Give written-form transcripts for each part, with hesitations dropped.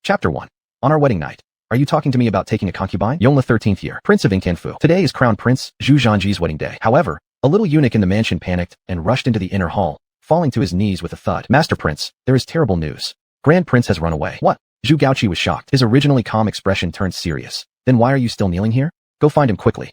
Chapter 1. On our wedding night. Are you talking to me about taking a concubine? Yongle 13th year. Prince of Incanfu. Today is Crown Prince Zhu Zhanji's wedding day. However, a little eunuch in the mansion panicked and rushed into the inner hall, falling to his knees with a thud. Master Prince, there is terrible news. Grand Prince has run away. What? Zhu Gaoqi was shocked. His originally calm expression turned serious. Then why are you still kneeling here? Go find him quickly.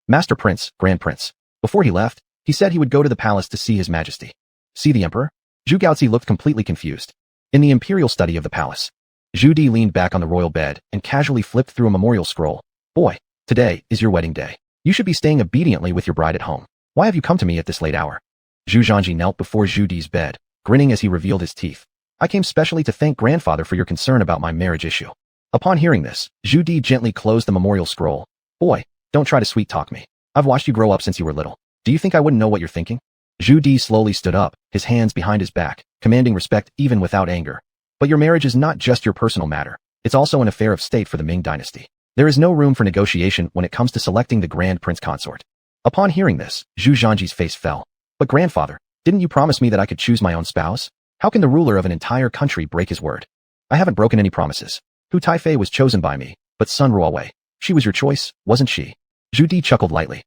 Master Prince, Grand Prince. Before he left, he said he would go to the palace to see His Majesty. See the Emperor? Zhu Gaoqi looked completely confused. In the imperial study of the palace, Zhu Di leaned back on the royal bed and casually flipped through a memorial scroll. Boy, today is your wedding day. You should be staying obediently with your bride at home. Why have you come to me at this late hour? Zhu Zhanji knelt before Zhu Di's bed, grinning as he revealed his teeth. I came specially to thank grandfather for your concern about my marriage issue. Upon hearing this, Zhu Di gently closed the memorial scroll. Boy, don't try to sweet-talk me. I've watched you grow up since you were little. Do you think I wouldn't know what you're thinking? Zhu Di slowly stood up, his hands behind his back, commanding respect even without anger. But your marriage is not just your personal matter. It's also an affair of state for the Ming Dynasty. There is no room for negotiation when it comes to selecting the Grand Prince Consort. Upon hearing this, Zhu Zhanji's face fell. But grandfather, didn't you promise me that I could choose my own spouse? How can the ruler of an entire country break his word? I haven't broken any promises. Hu Taifei was chosen by me, but Sun Ruowei. She was your choice, wasn't she? Zhu Di chuckled lightly.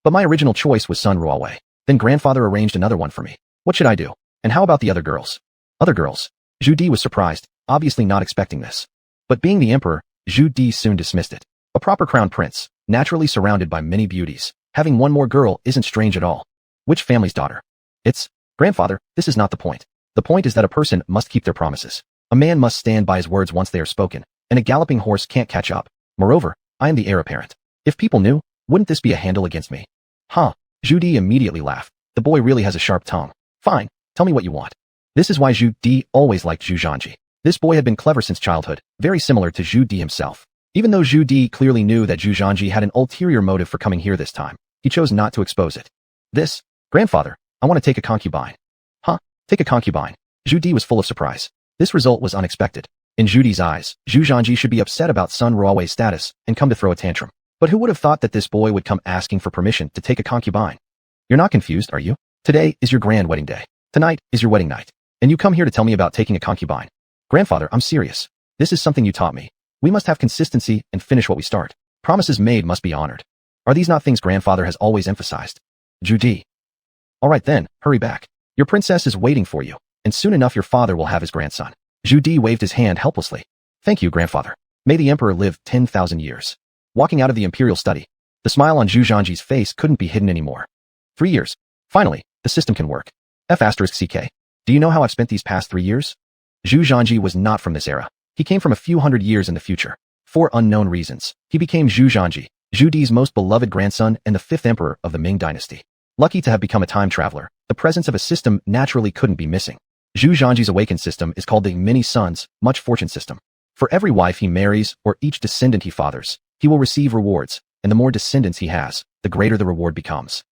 But my original choice was Sun Ruowei. Then grandfather arranged another one for me. What should I do? And how about the other girls? Other girls? Zhu Di was surprised, obviously not expecting this. But being the emperor, Zhu Di soon dismissed it. A proper crown prince, naturally surrounded by many beauties. Having one more girl isn't strange at all. Which family's daughter? It's grandfather, this is not the point. The point is that a person must keep their promises. A man must stand by his words once they are spoken, and a galloping horse can't catch up. Moreover, I am the heir apparent. If people knew, wouldn't this be a handle against me? Huh. Zhu Di immediately laughed. The boy really has a sharp tongue. Fine, tell me what you want. This is why Zhu Di always liked Zhu Zhanji. This boy had been clever since childhood, very similar to Zhu Di himself. Even though Zhu Di clearly knew that Zhu Zhanji had an ulterior motive for coming here this time, he chose not to expose it. Grandfather, I want to take a concubine. Huh? Take a concubine? Zhu Di was full of surprise. This result was unexpected. In Zhu Di's eyes, Zhu Zhanji should be upset about Sun Ruowei's status and come to throw a tantrum. But who would have thought that this boy would come asking for permission to take a concubine? You're not confused, are you? Today is your grand wedding day. Tonight is your wedding night. And you come here to tell me about taking a concubine. Grandfather, I'm serious. This is something you taught me. We must have consistency and finish what we start. Promises made must be honored. Are these not things grandfather has always emphasized? Zhu Di. All right then, hurry back. Your princess is waiting for you, and soon enough your father will have his grandson. Zhu Di waved his hand helplessly. Thank you, grandfather. May the emperor live 10,000 years. Walking out of the imperial study, the smile on Zhu Zhanji's face couldn't be hidden anymore. 3 years. Finally, the system can work. F***CK. Do you know how I've spent these past 3 years? Zhu Zhanji was not from this era. He came from a few hundred years in the future. For unknown reasons, he became Zhu Zhanji, Zhu Di's most beloved grandson and the 5th emperor of the Ming Dynasty. Lucky to have become a time traveler, the presence of a system naturally couldn't be missing. Zhu Zhanji's awakened system is called the Many Sons, Much Fortune system. For every wife he marries or each descendant he fathers, he will receive rewards, and the more descendants he has, the greater the reward becomes.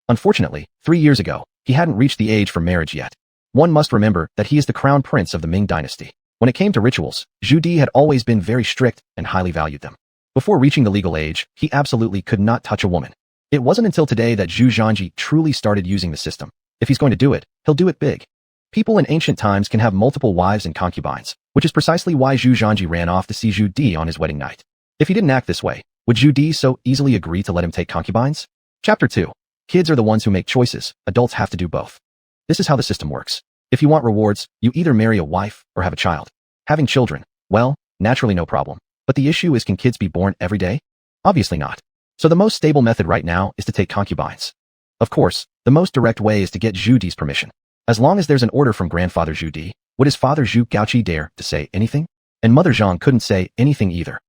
Unfortunately, 3 years ago, he hadn't reached the age for marriage yet. One must remember that he is the crown prince of the Ming Dynasty. When it came to rituals, Zhu Di had always been very strict and highly valued them. Before reaching the legal age, he absolutely could not touch a woman. It wasn't until today that Zhu Zhanji truly started using the system. If he's going to do it, he'll do it big. People in ancient times can have multiple wives and concubines, which is precisely why Zhu Zhanji ran off to see Zhu Di on his wedding night. If he didn't act this way, would Zhu Di so easily agree to let him take concubines? Chapter 2. Kids are the ones who make choices, adults have to do both. This is how the system works. If you want rewards, you either marry a wife or have a child. Having children, well, naturally no problem. But the issue is, can kids be born every day? Obviously not. So the most stable method right now is to take concubines. Of course, the most direct way is to get Zhu Di's permission. As long as there's an order from grandfather Zhu Di, would his father Zhu Gaoqi dare to say anything? And mother Zhang couldn't say anything either.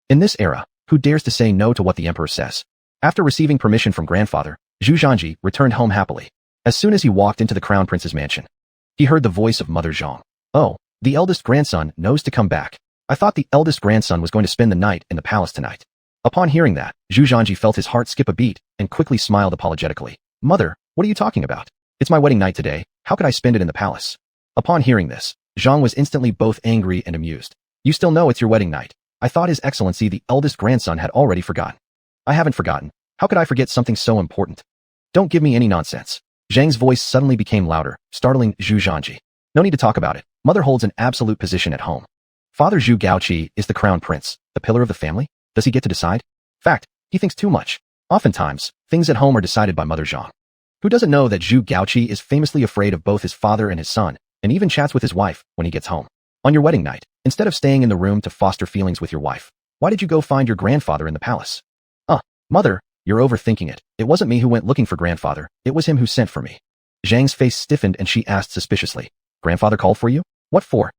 In this era, who dares to say no to what the emperor says? After receiving permission from grandfather, Zhu Zhanji returned home happily. As soon as he walked into the crown prince's mansion, he heard the voice of mother Zhang. Oh, the eldest grandson knows to come back. I thought the eldest grandson was going to spend the night in the palace tonight. Upon hearing that, Zhu Zhanji felt his heart skip a beat and quickly smiled apologetically. Mother, what are you talking about? It's my wedding night today. How could I spend it in the palace? Upon hearing this, Zhang was instantly both angry and amused. You still know it's your wedding night. I thought His Excellency the eldest grandson had already forgotten. I haven't forgotten. How could I forget something so important? Don't give me any nonsense. Zhang's voice suddenly became louder, startling Zhu Zhanji. No need to talk about it. Mother holds an absolute position at home. Father Zhu Gaoqi is the crown prince, the pillar of the family. Does he get to decide? Fact, he thinks too much. Oftentimes, things at home are decided by Mother Zhang. Who doesn't know that Zhu Gaoqi is famously afraid of both his father and his son, and even chats with his wife when he gets home? On your wedding night, instead of staying in the room to foster feelings with your wife, why did you go find your grandfather in the palace? Mother, you're overthinking it. It wasn't me who went looking for grandfather, it was him who sent for me. Zhang's face stiffened and she asked suspiciously, Grandfather called for you? What for?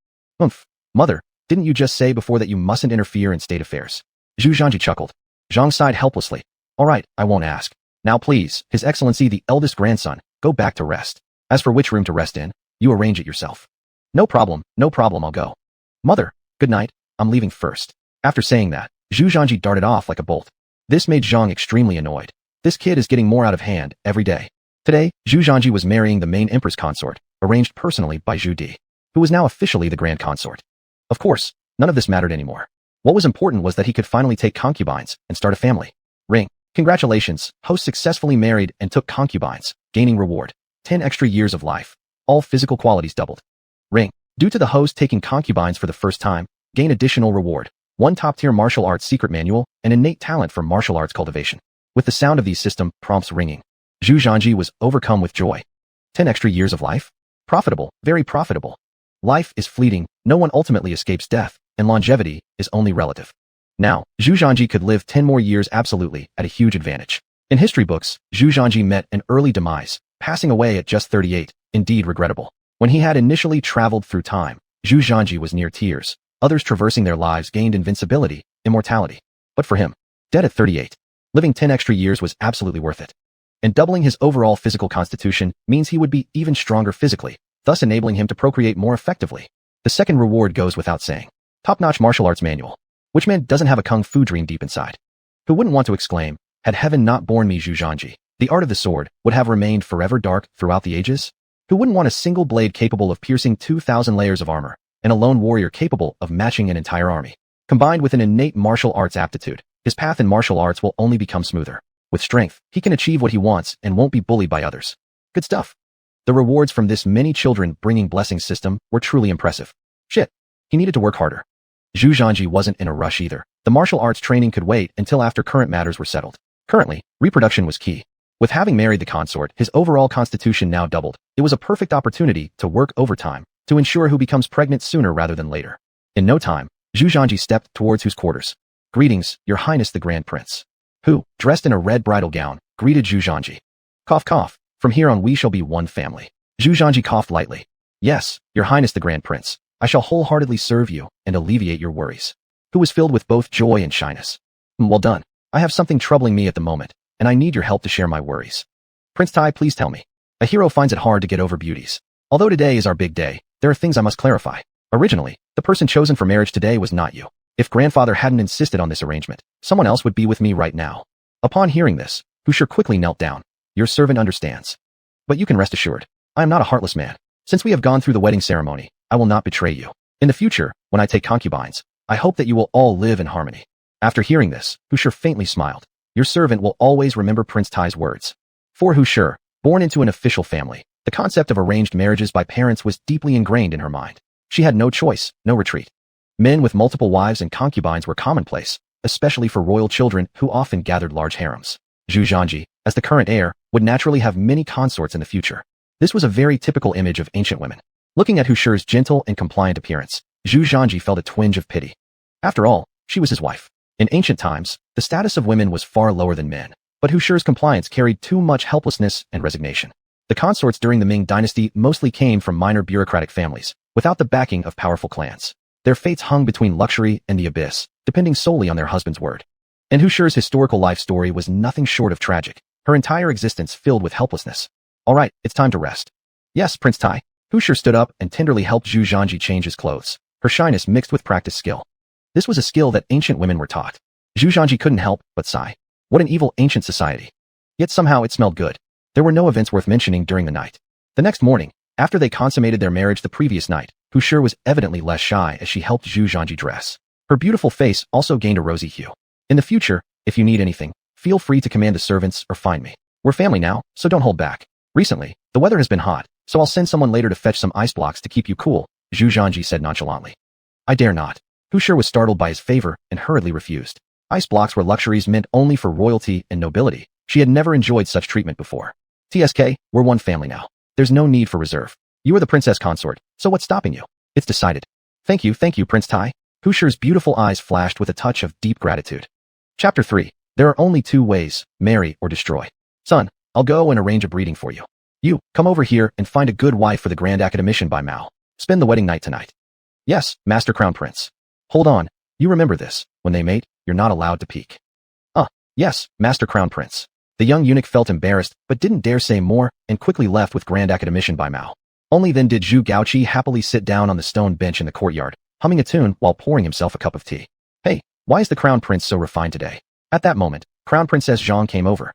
Mother, didn't you just say before that you mustn't interfere in state affairs? Zhu Zhanji chuckled. Zhang sighed helplessly. All right, I won't ask. Now please, His Excellency the eldest grandson, go back to rest. As for which room to rest in, you arrange it yourself. No problem, I'll go. Mother, good night, I'm leaving first. After saying that, Zhu Zhanji darted off like a bolt. This made Zhang extremely annoyed. This kid is getting more out of hand every day. Today, Zhu Zhanji was marrying the main empress consort, arranged personally by Zhu Di, who was now officially the grand consort. Of course, none of this mattered anymore. What was important was that he could finally take concubines and start a family. Ring. Congratulations, host successfully married and took concubines, gaining reward. 10 extra years of life. All physical qualities doubled. Ring. Due to the host taking concubines for the first time, gain additional reward. 1 top-tier martial arts secret manual and innate talent for martial arts cultivation. With the sound of these system prompts ringing, Zhu Zhanji was overcome with joy. 10 extra years of life? Profitable, very profitable. Life is fleeting, no one ultimately escapes death, and longevity is only relative. Now, Zhu Zhanji could live 10 more years absolutely at a huge advantage. In history books, Zhu Zhanji met an early demise, passing away at just 38, indeed regrettable. When he had initially traveled through time, Zhu Zhanji was near tears. Others traversing their lives gained invincibility, immortality. But for him, dead at 38, living 10 extra years was absolutely worth it. And doubling his overall physical constitution means he would be even stronger physically, thus enabling him to procreate more effectively. The second reward goes without saying. Top-notch martial arts manual. Which man doesn't have a kung fu dream deep inside? Who wouldn't want to exclaim, had heaven not born me Zhu Zhanji, the art of the sword would have remained forever dark throughout the ages? Who wouldn't want a single blade capable of piercing 2,000 layers of armor, and a lone warrior capable of matching an entire army? Combined with an innate martial arts aptitude, his path in martial arts will only become smoother. With strength, he can achieve what he wants and won't be bullied by others. Good stuff. The rewards from this many children bringing blessings system were truly impressive. Shit. He needed to work harder. Zhu Zhanji wasn't in a rush either. The martial arts training could wait until after current matters were settled. Currently, reproduction was key. With having married the consort, his overall constitution now doubled. It was a perfect opportunity to work overtime to ensure who becomes pregnant sooner rather than later. In no time, Zhu Zhanji stepped towards whose quarters. Greetings, Your Highness the Grand Prince. Who, dressed in a red bridal gown, greeted Zhu Zhanji. Cough cough, from here on we shall be one family. Zhu Zhanji coughed lightly. Yes, Your Highness the Grand Prince, I shall wholeheartedly serve you and alleviate your worries. Who was filled with both joy and shyness. Well done. I have something troubling me at the moment, and I need your help to share my worries. Prince Tai, please tell me. A hero finds it hard to get over beauties. Although today is our big day, there are things I must clarify. Originally, the person chosen for marriage today was not you. If grandfather hadn't insisted on this arrangement, someone else would be with me right now. Upon hearing this, Hushur quickly knelt down. Your servant understands. But you can rest assured, I am not a heartless man. Since we have gone through the wedding ceremony, I will not betray you. In the future, when I take concubines, I hope that you will all live in harmony. After hearing this, Hushur faintly smiled. Your servant will always remember Prince Tai's words. For Hushur, born into an official family, the concept of arranged marriages by parents was deeply ingrained in her mind. She had no choice, no retreat. Men with multiple wives and concubines were commonplace, especially for royal children who often gathered large harems. Zhu Zhanji, as the current heir, would naturally have many consorts in the future. This was a very typical image of ancient women. Looking at Hushur's gentle and compliant appearance, Zhu Zhanji felt a twinge of pity. After all, she was his wife. In ancient times, the status of women was far lower than men, but Hushur's compliance carried too much helplessness and resignation. The consorts during the Ming Dynasty mostly came from minor bureaucratic families, without the backing of powerful clans. Their fates hung between luxury and the abyss, depending solely on their husband's word. And Hushur's historical life story was nothing short of tragic, her entire existence filled with helplessness. All right, it's time to rest. Yes, Prince Tai. Hushur stood up and tenderly helped Zhu Zhanji change his clothes, her shyness mixed with practiced skill. This was a skill that ancient women were taught. Zhu Zhanji couldn't help but sigh. What an evil ancient society. Yet somehow it smelled good. There were no events worth mentioning during the night. The next morning, after they consummated their marriage the previous night, Hushur was evidently less shy as she helped Zhu Zhanji dress. Her beautiful face also gained a rosy hue. In the future, if you need anything, feel free to command the servants or find me. We're family now, so don't hold back. Recently, the weather has been hot, so I'll send someone later to fetch some ice blocks to keep you cool, Zhu Zhanji said nonchalantly. I dare not. Hu Shi was startled by his favor and hurriedly refused. Ice blocks were luxuries meant only for royalty and nobility. She had never enjoyed such treatment before. TSK, we're one family now. There's no need for reserve. You are the princess consort, so what's stopping you? It's decided. Thank you, Prince Tai. Hu Shi's beautiful eyes flashed with a touch of deep gratitude. Chapter 3. There are only two ways, marry or destroy. Son, I'll go and arrange a breeding for you. You, come over here and find a good wife for the Grand Academician by Mao. Spend the wedding night tonight. Yes, Master Crown Prince. Hold on, you remember this, when they mate, you're not allowed to peek. Yes, Master Crown Prince. The young eunuch felt embarrassed, but didn't dare say more, and quickly left with Grand Academician by Mao. Only then did Zhu Gaoqi happily sit down on the stone bench in the courtyard, humming a tune while pouring himself a cup of tea. Hey, why is the Crown Prince so refined today? At that moment, Crown Princess Zhang came over.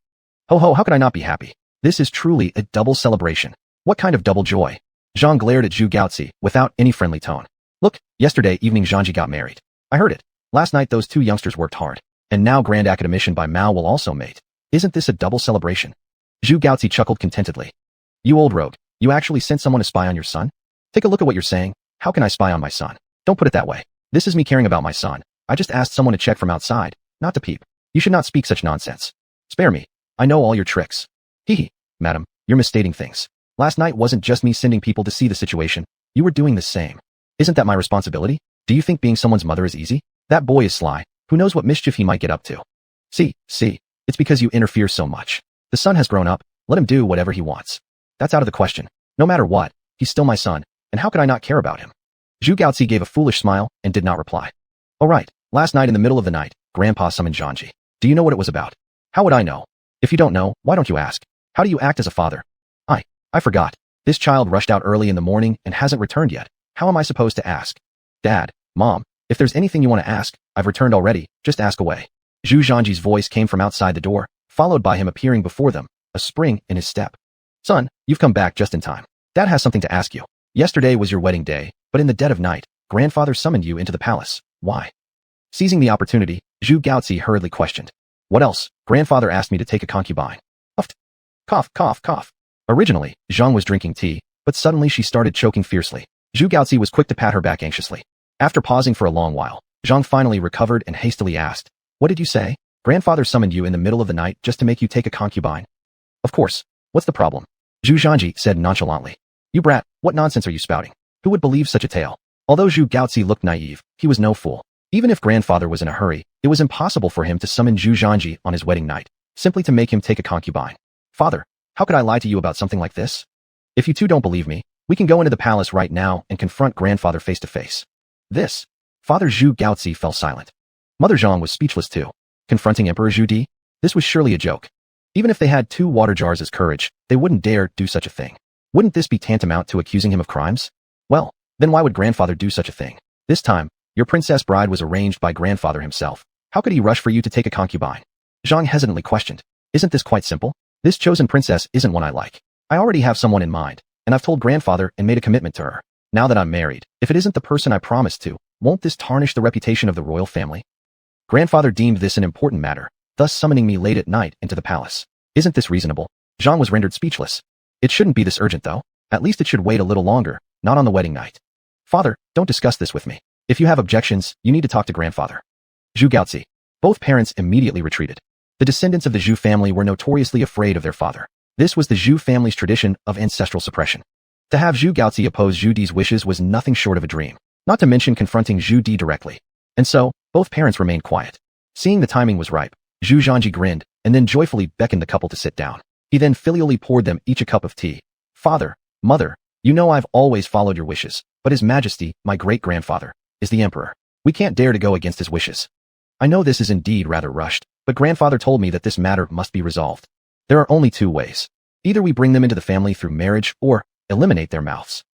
Ho, how could I not be happy? This is truly a double celebration. What kind of double joy? Zhang glared at Zhu Gaozi without any friendly tone. Look, yesterday evening Zhangji got married. I heard it. Last night those two youngsters worked hard. And now Grand Academician by Mao will also mate. Isn't this a double celebration? Zhu Gaozi chuckled contentedly. You old rogue, you actually sent someone to spy on your son? Take a look at what you're saying. How can I spy on my son? Don't put it that way. This is me caring about my son. I just asked someone to check from outside, not to peep. You should not speak such nonsense. Spare me. I know all your tricks. Hee, madam, you're misstating things. Last night wasn't just me sending people to see the situation. You were doing the same. Isn't that my responsibility? Do you think being someone's mother is easy? That boy is sly. Who knows what mischief he might get up to? See, it's because you interfere so much. The son has grown up, let him do whatever he wants. That's out of the question. No matter what, he's still my son, and how could I not care about him? Zhu Gaozi gave a foolish smile and did not reply. All right, last night in the middle of the night, Grandpa summoned Zhangji. Do you know what it was about? How would I know? If you don't know, why don't you ask? How do you act as a father? I forgot. This child rushed out early in the morning and hasn't returned yet. How am I supposed to ask? Dad, Mom, if there's anything you want to ask, I've returned already, just ask away. Zhu Zhangji's voice came from outside the door, followed by him appearing before them, a spring in his step. Son, you've come back just in time. Dad has something to ask you. Yesterday was your wedding day, but in the dead of night, Grandfather summoned you into the palace. Why? Seizing the opportunity, Zhu Gaozi hurriedly questioned. What else? Grandfather asked me to take a concubine. Huffed. Cough. Originally, Zhang was drinking tea, but suddenly she started choking fiercely. Zhu Gaozi was quick to pat her back anxiously. After pausing for a long while, Zhang finally recovered and hastily asked, What did you say? Grandfather summoned you in the middle of the night just to make you take a concubine? Of course. What's the problem? Zhu Zhangji said nonchalantly. You brat, what nonsense are you spouting? Who would believe such a tale? Although Zhu Gaozi looked naive, he was no fool. Even if Grandfather was in a hurry, it was impossible for him to summon Zhu Zhangji on his wedding night, simply to make him take a concubine. Father, how could I lie to you about something like this? If you two don't believe me, we can go into the palace right now and confront Grandfather face to face. This. Father Zhu Gaozi fell silent. Mother Zhang was speechless too. Confronting Emperor Zhu Di? This was surely a joke. Even if they had 2 water jars as courage, they wouldn't dare do such a thing. Wouldn't this be tantamount to accusing him of crimes? Well, then why would Grandfather do such a thing? This time, your princess bride was arranged by Grandfather himself. How could he rush for you to take a concubine? Zhang hesitantly questioned. Isn't this quite simple? This chosen princess isn't one I like. I already have someone in mind, and I've told Grandfather and made a commitment to her. Now that I'm married, if it isn't the person I promised to, won't this tarnish the reputation of the royal family? Grandfather deemed this an important matter, thus summoning me late at night into the palace. Isn't this reasonable? Zhang was rendered speechless. It shouldn't be this urgent though. At least it should wait a little longer, not on the wedding night. Father, don't discuss this with me. If you have objections, you need to talk to Grandfather. Zhu Gaozi. Both parents immediately retreated. The descendants of the Zhu family were notoriously afraid of their father. This was the Zhu family's tradition of ancestral suppression. To have Zhu Gaozi oppose Zhu Di's wishes was nothing short of a dream, not to mention confronting Zhu Di directly. And so, both parents remained quiet. Seeing the timing was ripe, Zhu Zhangji grinned, and then joyfully beckoned the couple to sit down. He then filially poured them each a cup of tea. Father, Mother, you know I've always followed your wishes, but His Majesty, my great-grandfather, is the Emperor. We can't dare to go against his wishes. I know this is indeed rather rushed, but Grandfather told me that this matter must be resolved. There are only 2 ways. Either we bring them into the family through marriage, or eliminate their mouths.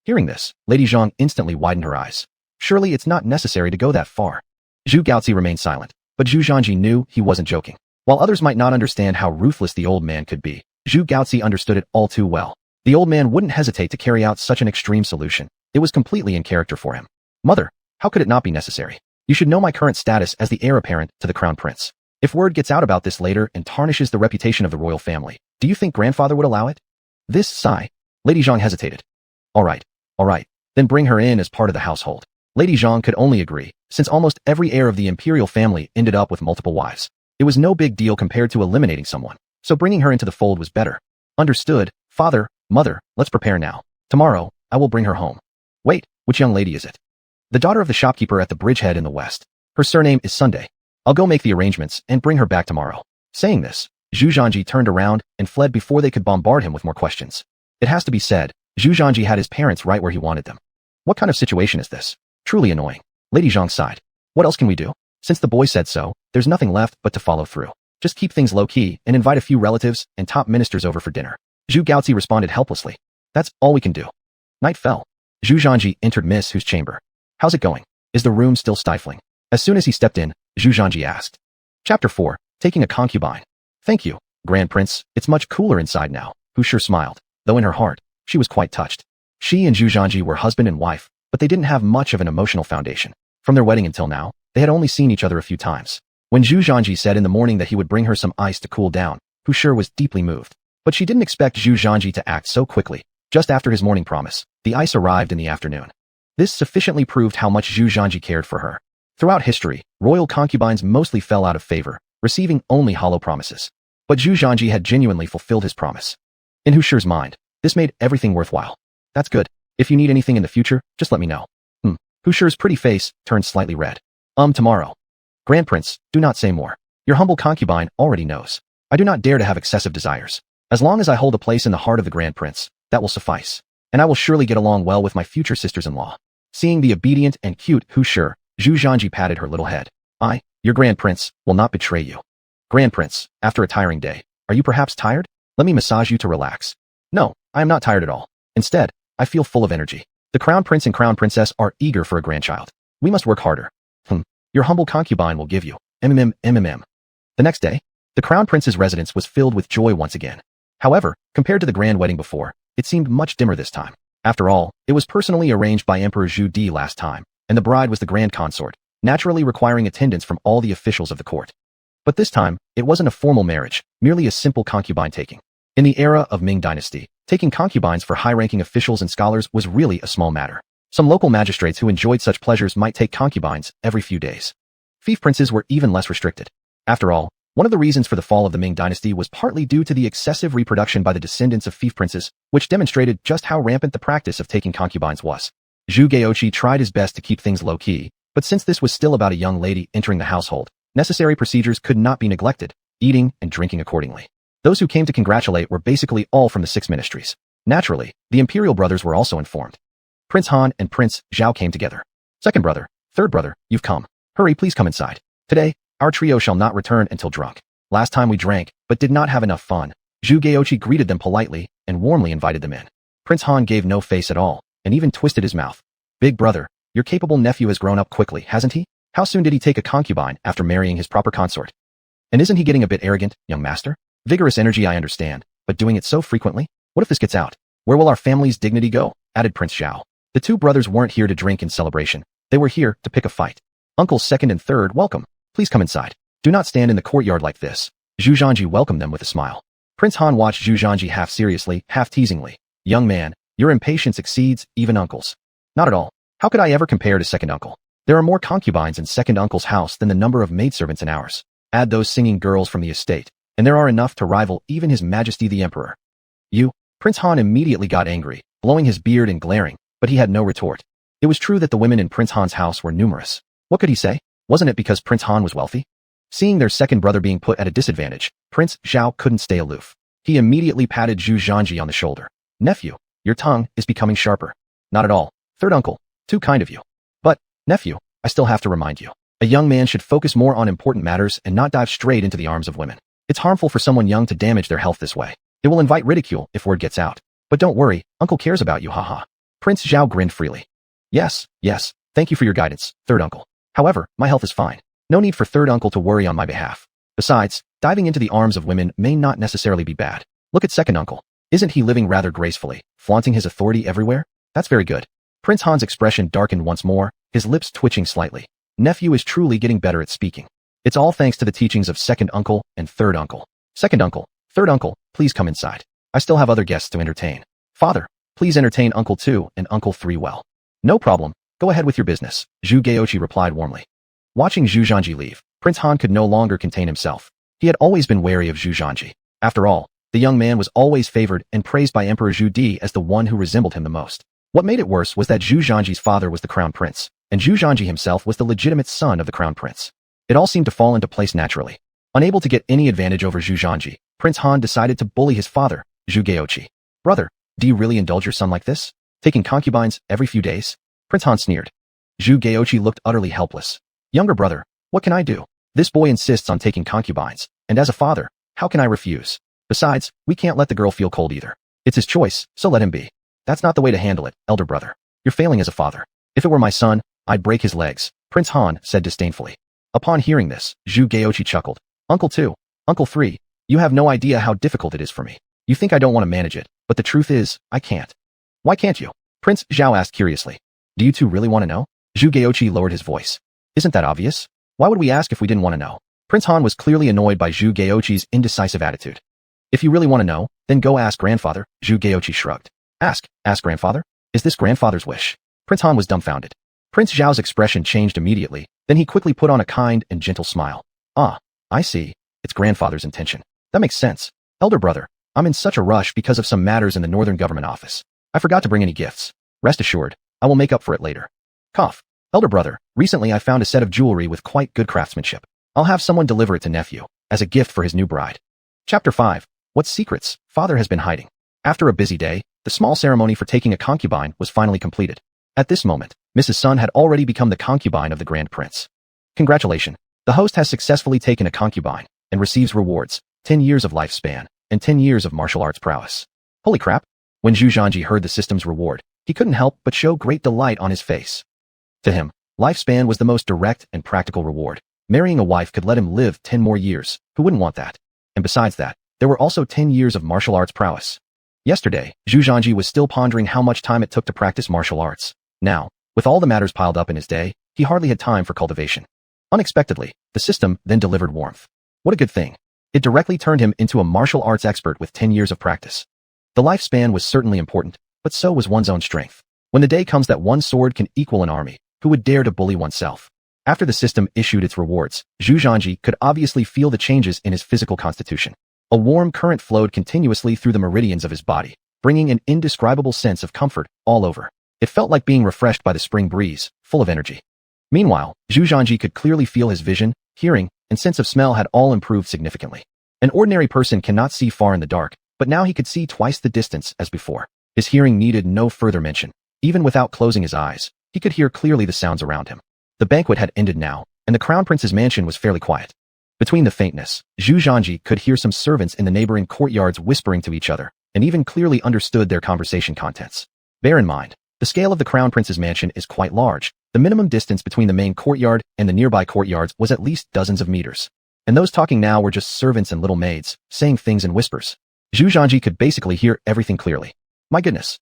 Hearing this, Lady Zhang instantly widened her eyes. Surely it's not necessary to go that far. Zhu Gaozi remained silent, but Zhu Zhangji knew he wasn't joking. While others might not understand how ruthless the old man could be, Zhu Gaozi understood it all too well. The old man wouldn't hesitate to carry out such an extreme solution. It was completely in character for him. Mother, how could it not be necessary? You should know my current status as the heir apparent to the crown prince. If word gets out about this later and tarnishes the reputation of the royal family, do you think Grandfather would allow it? This sigh. Lady Zhang hesitated. All right, then bring her in as part of the household. Lady Zhang could only agree, since almost every heir of the imperial family ended up with multiple wives. It was no big deal compared to eliminating someone, so bringing her into the fold was better. Understood, father, mother, let's prepare now. Tomorrow, I will bring her home. Wait, which young lady is it? The daughter of the shopkeeper at the bridgehead in the west. Her surname is Sunday. I'll go make the arrangements and bring her back tomorrow. Saying this, Zhu Zhanji turned around and fled before they could bombard him with more questions. It has to be said, Zhu Zhanji had his parents right where he wanted them. What kind of situation is this? Truly annoying. Lady Zhang sighed. What else can we do? Since the boy said so, there's nothing left but to follow through. Just keep things low-key and invite a few relatives and top ministers over for dinner. Zhu Gaozi responded helplessly. That's all we can do. Night fell. Zhu Zhanji entered Miss Hu's chamber. How's it going? Is the room still stifling? As soon as he stepped in, Zhu Zhanji asked. Chapter 4. Taking a concubine. Thank you, Grand Prince. It's much cooler inside now. Hu sure smiled, though in her heart, she was quite touched. She and Zhu Zhanji were husband and wife, but they didn't have much of an emotional foundation. From their wedding until now, they had only seen each other a few times. When Zhu Zhanji said in the morning that he would bring her some ice to cool down, Hu sure was deeply moved. But she didn't expect Zhu Zhanji to act so quickly. Just after his morning promise, the ice arrived in the afternoon. This sufficiently proved how much Zhu Zhanji cared for her. Throughout history, royal concubines mostly fell out of favor, receiving only hollow promises. But Zhu Zhanji had genuinely fulfilled his promise. In Hu Shi's mind, this made everything worthwhile. That's good. If you need anything in the future, just let me know. Hu Shi's pretty face turned slightly red. Tomorrow. Grand Prince, do not say more. Your humble concubine already knows. I do not dare to have excessive desires. As long as I hold a place in the heart of the Grand Prince, that will suffice. And I will surely get along well with my future sisters-in-law. Seeing the obedient and cute Hu Shi, Zhu Zhanji patted her little head. Your Grand Prince, will not betray you. Grand Prince, after a tiring day, are you perhaps tired? Let me massage you to relax. No, I am not tired at all. Instead, I feel full of energy. The Crown Prince and Crown Princess are eager for a grandchild. We must work harder. Your humble concubine will give you. The next day, the Crown Prince's residence was filled with joy once again. However, compared to the grand wedding before, it seemed much dimmer this time. After all, it was personally arranged by Emperor Zhu Di last time, and the bride was the grand consort, naturally requiring attendance from all the officials of the court. But this time, it wasn't a formal marriage, merely a simple concubine taking. In the era of Ming Dynasty, taking concubines for high-ranking officials and scholars was really a small matter. Some local magistrates who enjoyed such pleasures might take concubines every few days. Fief princes were even less restricted. After all, one of the reasons for the fall of the Ming Dynasty was partly due to the excessive reproduction by the descendants of fief princes, which demonstrated just how rampant the practice of taking concubines was. Zhu Gaoqi tried his best to keep things low-key, but since this was still about a young lady entering the household, necessary procedures could not be neglected, eating and drinking accordingly. Those who came to congratulate were basically all from the 6 ministries. Naturally, the imperial brothers were also informed. Prince Han and Prince Zhao came together. Second brother, third brother, you've come. Hurry, please come inside. Today, our trio shall not return until drunk. Last time we drank, but did not have enough fun. Zhu Gaoqi greeted them politely and warmly invited them in. Prince Han gave no face at all, and even twisted his mouth. Big brother, your capable nephew has grown up quickly, hasn't he? How soon did he take a concubine after marrying his proper consort? And isn't he getting a bit arrogant, young master? Vigorous energy I understand, but doing it so frequently? What if this gets out? Where will our family's dignity go? Added Prince Zhao. The 2 brothers weren't here to drink in celebration. They were here to pick a fight. Uncles second and third, welcome. Please come inside. Do not stand in the courtyard like this. Zhu Zhanji welcomed them with a smile. Prince Han watched Zhu Zhanji half seriously, half teasingly. Young man, your impatience exceeds even uncles. Not at all. How could I ever compare to second uncle? There are more concubines in second uncle's house than the number of maidservants in ours. Add those singing girls from the estate, and there are enough to rival even His Majesty the Emperor. You? Prince Han immediately got angry, blowing his beard and glaring, but he had no retort. It was true that the women in Prince Han's house were numerous. What could he say? Wasn't it because Prince Han was wealthy? Seeing their second brother being put at a disadvantage, Prince Zhao couldn't stay aloof. He immediately patted Zhu Zhanji on the shoulder. Nephew, your tongue is becoming sharper. Not at all. Third uncle, too kind of you. But, nephew, I still have to remind you. A young man should focus more on important matters and not dive straight into the arms of women. It's harmful for someone young to damage their health this way. It will invite ridicule if word gets out. But don't worry, uncle cares about you, haha. Prince Zhao grinned freely. Yes, thank you for your guidance, third uncle. However, my health is fine. No need for third uncle to worry on my behalf. Besides, diving into the arms of women may not necessarily be bad. Look at second uncle. Isn't he living rather gracefully, flaunting his authority everywhere? That's very good. Prince Han's expression darkened once more, his lips twitching slightly. Nephew is truly getting better at speaking. It's all thanks to the teachings of second uncle and third uncle. Second uncle, third uncle, please come inside. I still have other guests to entertain. Father, please entertain Uncle 2 and Uncle 3 well. No problem, Go ahead with your business, Zhu Gaoqi replied warmly. Watching Zhu Zhanji leave, Prince Han could no longer contain himself. He had always been wary of Zhu Zhanji. After all, the young man was always favored and praised by Emperor Zhu Di as the one who resembled him the most. What made it worse was that Zhu Zhanji's father was the crown prince, and Zhu Zhanji himself was the legitimate son of the crown prince. It all seemed to fall into place naturally. Unable to get any advantage over Zhu Zhanji, Prince Han decided to bully his father, Zhu Gaoqi. Brother, do you really indulge your son like this? Taking concubines every few days? Prince Han sneered. Zhu Gaoqi looked utterly helpless. Younger brother, what can I do? This boy insists on taking concubines, and as a father, how can I refuse? Besides, we can't let the girl feel cold either. It's his choice, so let him be. That's not the way to handle it, elder brother. You're failing as a father. If it were my son, I'd break his legs, Prince Han said disdainfully. Upon hearing this, Zhu Gaoqi chuckled. Uncle 2, Uncle 3, you have no idea how difficult it is for me. You think I don't want to manage it, but the truth is, I can't. Why can't you? Prince Zhao asked curiously. Do you two really want to know? Zhu Gaoqi lowered his voice. Isn't that obvious? Why would we ask if we didn't want to know? Prince Han was clearly annoyed by Zhu Gaoqi's indecisive attitude. If you really want to know, then go ask grandfather, Zhu Gaoqi shrugged. Ask grandfather? Is this grandfather's wish? Prince Han was dumbfounded. Prince Zhao's expression changed immediately, then he quickly put on a kind and gentle smile. Ah, I see. It's grandfather's intention. That makes sense. Elder brother, I'm in such a rush because of some matters in the Northern Government Office. I forgot to bring any gifts. Rest assured, I will make up for it later. Cough. Elder brother, recently I found a set of jewelry with quite good craftsmanship. I'll have someone deliver it to nephew, as a gift for his new bride. Chapter 5. What secrets father has been hiding. After a busy day, the small ceremony for taking a concubine was finally completed. At this moment, Mrs. Sun had already become the concubine of the Grand Prince. Congratulations. The host has successfully taken a concubine and receives rewards, 10 years of lifespan, and 10 years of martial arts prowess. Holy crap! When Zhu Zhanji heard the system's reward, he couldn't help but show great delight on his face. To him, lifespan was the most direct and practical reward. Marrying a wife could let him live 10 more years. Who wouldn't want that? And besides that, there were also 10 years of martial arts prowess. Yesterday, Zhu Zhanji was still pondering how much time it took to practice martial arts. Now, with all the matters piled up in his day, he hardly had time for cultivation. Unexpectedly, the system then delivered warmth. What a good thing. It directly turned him into a martial arts expert with 10 years of practice. The lifespan was certainly important, but so was one's own strength. When the day comes that one sword can equal an army, who would dare to bully oneself? After the system issued its rewards, Zhu Zhanji could obviously feel the changes in his physical constitution. A warm current flowed continuously through the meridians of his body, bringing an indescribable sense of comfort all over. It felt like being refreshed by the spring breeze, full of energy. Meanwhile, Zhu Zhanji could clearly feel his vision, hearing, and sense of smell had all improved significantly. An ordinary person cannot see far in the dark, but now he could see twice the distance as before. His hearing needed no further mention. Even without closing his eyes, he could hear clearly the sounds around him. The banquet had ended now, and the crown prince's mansion was fairly quiet. Between the faintness, Zhu Zhanji could hear some servants in the neighboring courtyards whispering to each other, and even clearly understood their conversation contents. Bear in mind, the scale of the crown prince's mansion is quite large. The minimum distance between the main courtyard and the nearby courtyards was at least dozens of meters. And those talking now were just servants and little maids, saying things in whispers. Zhu Zhanji could basically hear everything clearly. My goodness.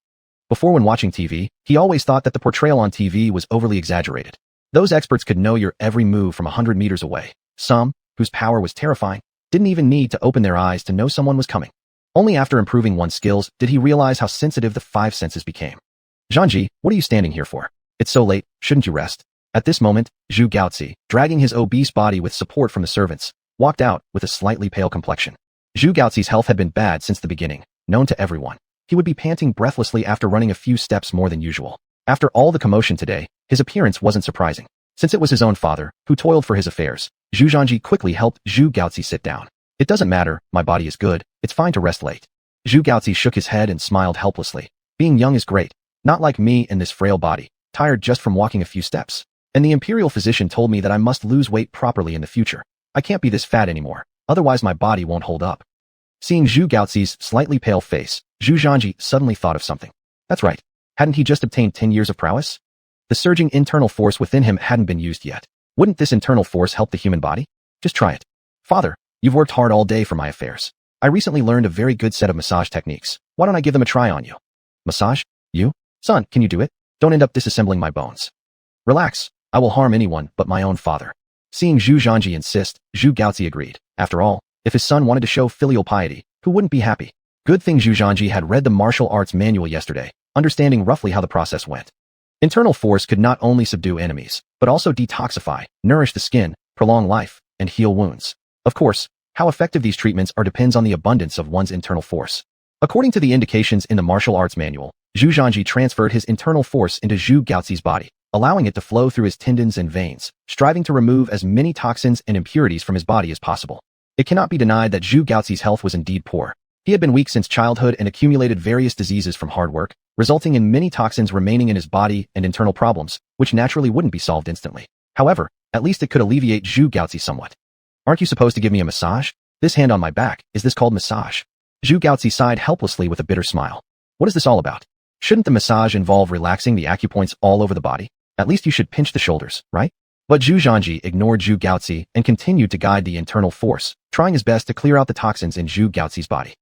Before, when watching TV, he always thought that the portrayal on TV was overly exaggerated. Those experts could know your every move from 100 meters away. Some, whose power was terrifying, didn't even need to open their eyes to know someone was coming. Only after improving one's skills did he realize how sensitive the 5 senses became. Zhanji, what are you standing here for? It's so late, shouldn't you rest? At this moment, Zhu Gaozi, dragging his obese body with support from the servants, walked out with a slightly pale complexion. Zhu Gaozi's health had been bad since the beginning, known to everyone. He would be panting breathlessly after running a few steps more than usual. After all the commotion today, his appearance wasn't surprising. Since it was his own father, who toiled for his affairs, Zhu Zhanji quickly helped Zhu Gaozi sit down. It doesn't matter, my body is good, it's fine to rest late. Zhu Gaozi shook his head and smiled helplessly. Being young is great. Not like me in this frail body, tired just from walking a few steps. And the imperial physician told me that I must lose weight properly in the future. I can't be this fat anymore, otherwise my body won't hold up. Seeing Zhu Gaozi's slightly pale face, Zhu Zhanji suddenly thought of something. That's right. Hadn't he just obtained 10 years of prowess? The surging internal force within him hadn't been used yet. Wouldn't this internal force help the human body? Just try it. Father, you've worked hard all day for my affairs. I recently learned a very good set of massage techniques. Why don't I give them a try on you? Massage? You? Son, can you do it? Don't end up disassembling my bones. Relax. I will harm anyone but my own father. Seeing Zhu Zhanji insist, Zhu Gaozi agreed. After all, if his son wanted to show filial piety, who wouldn't be happy? Good thing Zhu Zhanji had read the martial arts manual yesterday, understanding roughly how the process went. Internal force could not only subdue enemies, but also detoxify, nourish the skin, prolong life, and heal wounds. Of course, how effective these treatments are depends on the abundance of one's internal force. According to the indications in the martial arts manual, Zhu Zhanji transferred his internal force into Zhu Gaozi's body, allowing it to flow through his tendons and veins, striving to remove as many toxins and impurities from his body as possible. It cannot be denied that Zhu Gaozi's health was indeed poor. He had been weak since childhood and accumulated various diseases from hard work, resulting in many toxins remaining in his body and internal problems, which naturally wouldn't be solved instantly. However, at least it could alleviate Zhu Gaozi somewhat. Aren't you supposed to give me a massage? This hand on my back, is this called massage? Zhu Gaozi sighed helplessly with a bitter smile. What is this all about? Shouldn't the massage involve relaxing the acupoints all over the body? At least you should pinch the shoulders, right? But Zhu Zhanji ignored Zhu Gaozi and continued to guide the internal force, trying his best to clear out the toxins in Zhu Gaozi's body.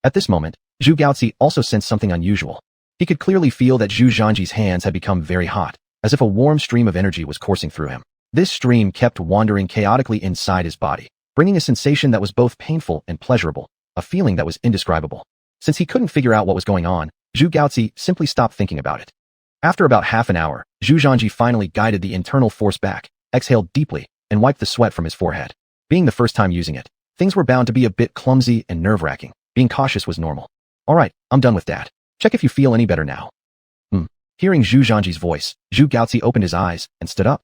At this moment, Zhu Gaozi also sensed something unusual. He could clearly feel that Zhu Zhanji's hands had become very hot, as if a warm stream of energy was coursing through him. This stream kept wandering chaotically inside his body, bringing a sensation that was both painful and pleasurable, a feeling that was indescribable. Since he couldn't figure out what was going on, Zhu Gaozi simply stopped thinking about it. After about half an hour, Zhu Zhanji finally guided the internal force back, exhaled deeply, and wiped the sweat from his forehead. Being the first time using it, things were bound to be a bit clumsy and nerve-wracking. Being cautious was normal. All right, I'm done with that. Check if you feel any better now. Hearing Zhu Zhanji's voice, Zhu Gaozi opened his eyes and stood up.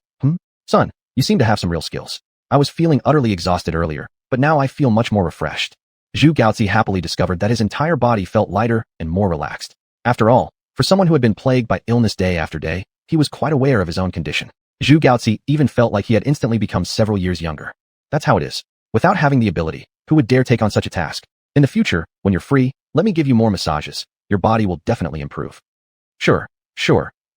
Son, you seem to have some real skills. I was feeling utterly exhausted earlier, but now I feel much more refreshed. Zhu Gaozi happily discovered that his entire body felt lighter and more relaxed. After all, for someone who had been plagued by illness day after day, he was quite aware of his own condition. Zhu Gaozi even felt like he had instantly become several years younger. That's how it is. Without having the ability, who would dare take on such a task? In the future, when you're free, let me give you more massages. Your body will definitely improve. Sure,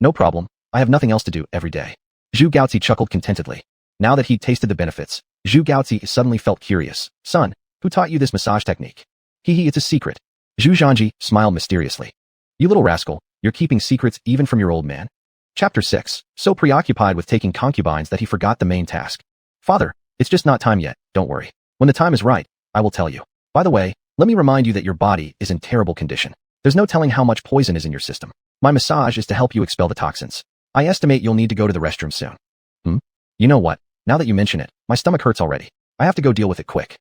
no problem. I have nothing else to do every day. Zhu Gaozi chuckled contentedly. Now that he'd tasted the benefits, Zhu Gaozi suddenly felt curious. Son, who taught you this massage technique? It's a secret. Zhu Zhanji smiled mysteriously. You little rascal, you're keeping secrets even from your old man? Chapter 6, so preoccupied with taking concubines that he forgot the main task. Father, it's just not time yet, don't worry. When the time is right, I will tell you. By the way, let me remind you that your body is in terrible condition. There's no telling how much poison is in your system. My massage is to help you expel the toxins. I estimate you'll need to go to the restroom soon. You know what? Now that you mention it, my stomach hurts already. I have to go deal with it quick.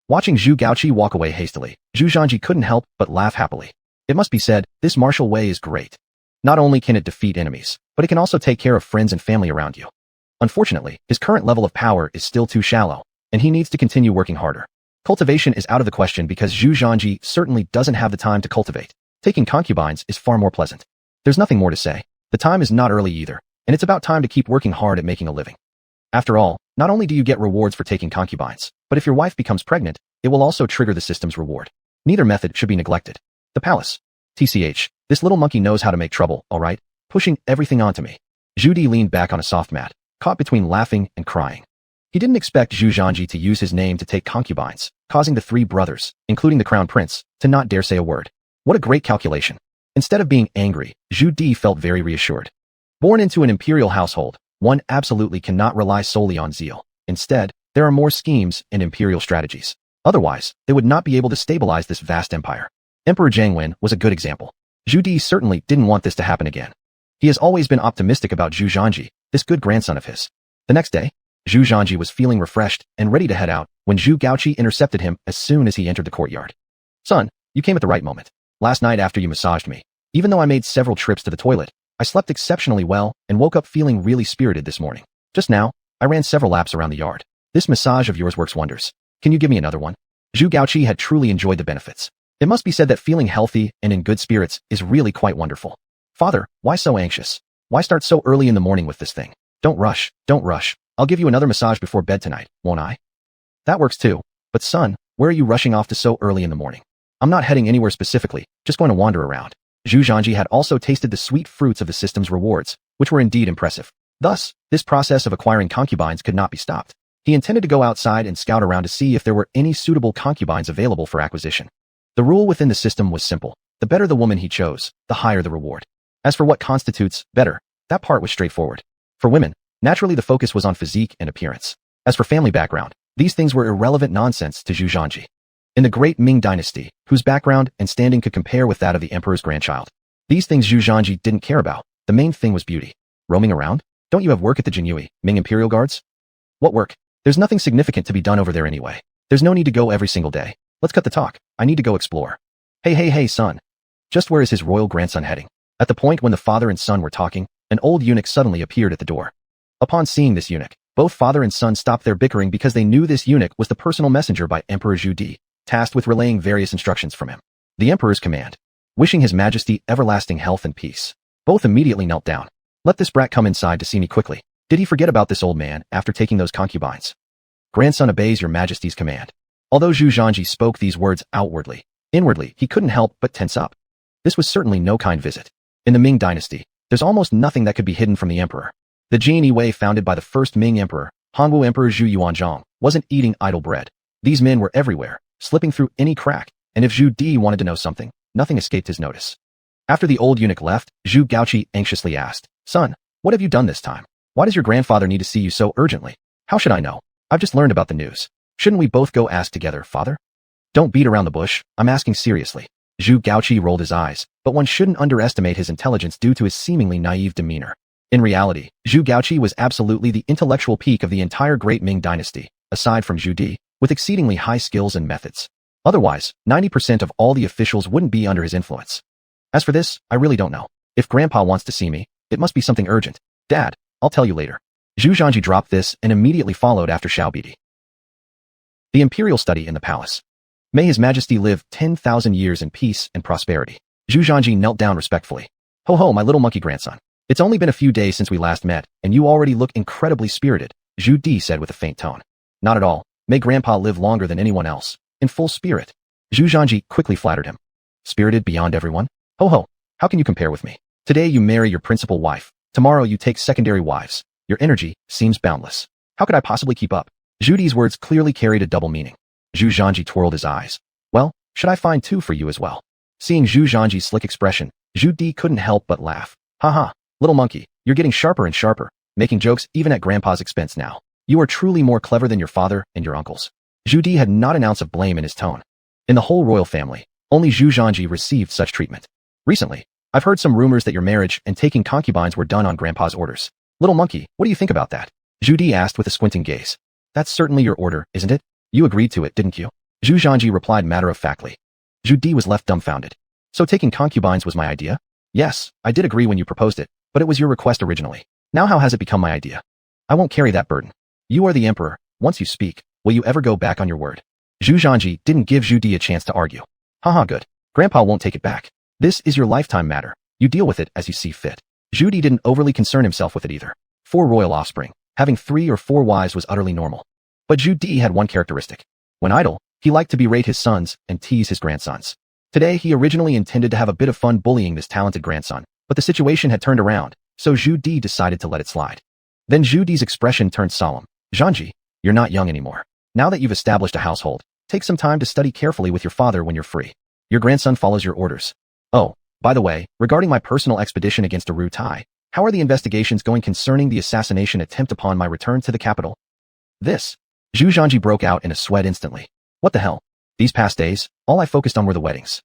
Watching Zhu Gaozi walk away hastily, Zhu Zhanji couldn't help but laugh happily. It must be said, this martial way is great. Not only can it defeat enemies, but it can also take care of friends and family around you. Unfortunately, his current level of power is still too shallow, and he needs to continue working harder. Cultivation is out of the question because Zhu Zhanji certainly doesn't have the time to cultivate. Taking concubines is far more pleasant. There's nothing more to say. The time is not early either, and it's about time to keep working hard at making a living. After all, not only do you get rewards for taking concubines, but if your wife becomes pregnant, it will also trigger the system's reward. Neither method should be neglected. The palace. TCH, this little monkey knows how to make trouble, all right? Pushing everything onto me. Zhu Di leaned back on a soft mat, caught between laughing and crying. He didn't expect Zhu Zhanji to use his name to take concubines, causing the three brothers, including the crown prince, to not dare say a word. What a great calculation. Instead of being angry, Zhu Di felt very reassured. Born into an imperial household, one absolutely cannot rely solely on zeal. Instead, there are more schemes and imperial strategies. Otherwise, they would not be able to stabilize this vast empire. Emperor Jiangwen was a good example. Zhu Di certainly didn't want this to happen again. He has always been optimistic about Zhu Zhanji, this good grandson of his. The next day, Zhu Zhanji was feeling refreshed and ready to head out when Zhu Gaozi intercepted him as soon as he entered the courtyard. Son, you came at the right moment. Last night after you massaged me, even though I made several trips to the toilet, I slept exceptionally well and woke up feeling really spirited this morning. Just now, I ran several laps around the yard. This massage of yours works wonders. Can you give me another one? Zhu Gaozi had truly enjoyed the benefits. It must be said that feeling healthy and in good spirits is really quite wonderful. Father, why so anxious? Why start so early in the morning with this thing? Don't rush. I'll give you another massage before bed tonight, won't I? That works too. But son, where are you rushing off to so early in the morning? I'm not heading anywhere specifically, just going to wander around. Zhu Zhanji had also tasted the sweet fruits of the system's rewards, which were indeed impressive. Thus, this process of acquiring concubines could not be stopped. He intended to go outside and scout around to see if there were any suitable concubines available for acquisition. The rule within the system was simple. The better the woman he chose, the higher the reward. As for what constitutes better, that part was straightforward. For women, naturally the focus was on physique and appearance. As for family background, these things were irrelevant nonsense to Zhu Zhanji. In the great Ming Dynasty, whose background and standing could compare with that of the emperor's grandchild, these things Zhu Zhanji didn't care about. The main thing was beauty. Roaming around? Don't you have work at the Jinhui, Ming Imperial Guards? What work? There's nothing significant to be done over there anyway. There's no need to go every single day. Let's cut the talk. I need to go explore. Hey, son. Just where is his royal grandson heading? At the point when the father and son were talking, an old eunuch suddenly appeared at the door. Upon seeing this eunuch, both father and son stopped their bickering because they knew this eunuch was the personal messenger by Emperor Zhu Di, tasked with relaying various instructions from him. The emperor's command. Wishing his majesty everlasting health and peace. Both immediately knelt down. Let this brat come inside to see me quickly. Did he forget about this old man after taking those concubines? Grandson obeys your majesty's command. Although Zhu Zhanji spoke these words outwardly, inwardly he couldn't help but tense up. This was certainly no kind visit. In the Ming Dynasty, there's almost nothing that could be hidden from the emperor. The Jin Wei founded by the first Ming emperor, Hanwu Emperor Xuanhuan, wasn't eating idle bread. These men were everywhere, slipping through any crack, and if Zhu Di wanted to know something, nothing escaped his notice. After the old eunuch left, Zhu Gaoqi anxiously asked, "Son, what have you done this time? Why does your grandfather need to see you so urgently?" "How should I know? I've just learned about the news. Shouldn't we both go ask together, father?" "Don't beat around the bush, I'm asking seriously." Zhu Gaoqi rolled his eyes, but one shouldn't underestimate his intelligence due to his seemingly naive demeanor. In reality, Zhu Gaoqi was absolutely the intellectual peak of the entire great Ming Dynasty, aside from Zhu Di, with exceedingly high skills and methods. Otherwise, 90% of all the officials wouldn't be under his influence. As for this, I really don't know. If Grandpa wants to see me, it must be something urgent. Dad, I'll tell you later. Zhu Zhanji dropped this and immediately followed after Xiao Bidi. The Imperial Study in the Palace. May His Majesty live 10,000 years in peace and prosperity. Zhu Zhanji knelt down respectfully. Ho, my little monkey grandson. It's only been a few days since we last met, and you already look incredibly spirited, Zhu Di said with a faint tone. Not at all. May Grandpa live longer than anyone else. In full spirit. Zhu Zhanji quickly flattered him. Spirited beyond everyone? Ho, how can you compare with me? Today you marry your principal wife. Tomorrow you take secondary wives. Your energy seems boundless. How could I possibly keep up? Zhu Di's words clearly carried a double meaning. Zhu Zhanji twirled his eyes. Well, should I find two for you as well? Seeing Zhu Zhanji's slick expression, Zhu Di couldn't help but laugh. Ha, little monkey, you're getting sharper and sharper, making jokes even at Grandpa's expense now. You are truly more clever than your father and your uncles. Zhu Di had not an ounce of blame in his tone. In the whole royal family, only Zhu Zhanji received such treatment. Recently, I've heard some rumors that your marriage and taking concubines were done on Grandpa's orders. Little monkey, what do you think about that? Zhu Di asked with a squinting gaze. That's certainly your order, isn't it? You agreed to it, didn't you? Zhu Zhanji replied matter-of-factly. Zhu Di was left dumbfounded. So taking concubines was my idea? Yes, I did agree when you proposed it, but it was your request originally. Now how has it become my idea? I won't carry that burden. You are the emperor. Once you speak, will you ever go back on your word? Zhu Zhanji didn't give Zhu Di a chance to argue. Haha, good. Grandpa won't take it back. This is your lifetime matter. You deal with it as you see fit. Zhu Di didn't overly concern himself with it either. 4 royal offspring, having 3 or 4 wives was utterly normal. But Zhu Di had one characteristic. When idle, he liked to berate his sons and tease his grandsons. Today he originally intended to have a bit of fun bullying this talented grandson, but the situation had turned around, so Zhu Di decided to let it slide. Then Zhu Di's expression turned solemn. Zhanji, you're not young anymore. Now that you've established a household, take some time to study carefully with your father when you're free. Your grandson follows your orders. Oh, by the way, regarding my personal expedition against Ru Tai, how are the investigations going concerning the assassination attempt upon my return to the capital? This. Zhu Zhanji broke out in a sweat instantly. What the hell? These past days, all I focused on were the weddings.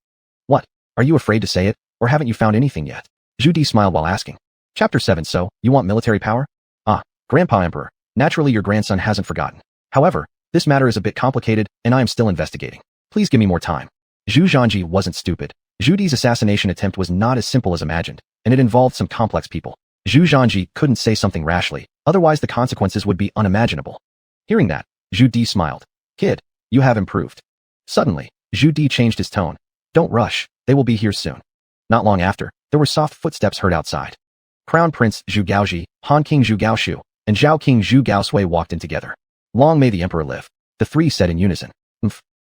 What? Are you afraid to say it, or haven't you found anything yet? Zhu Di smiled while asking. Chapter 7. So, you want military power? Ah, Grandpa Emperor, naturally your grandson hasn't forgotten. However, this matter is a bit complicated, and I am still investigating. Please give me more time. Zhu Zhanji wasn't stupid. Zhu Di's assassination attempt was not as simple as imagined, and it involved some complex people. Zhu Zhanji couldn't say something rashly, otherwise the consequences would be unimaginable. Hearing that, Zhu Di smiled. Kid, you have improved. Suddenly, Zhu Di changed his tone. Don't rush, they will be here soon. Not long after, there were soft footsteps heard outside. Crown Prince Zhu Gaoji, Han King Zhu Gaoshu, and Zhao King Zhu Gaosui walked in together. Long may the emperor live, the three said in unison.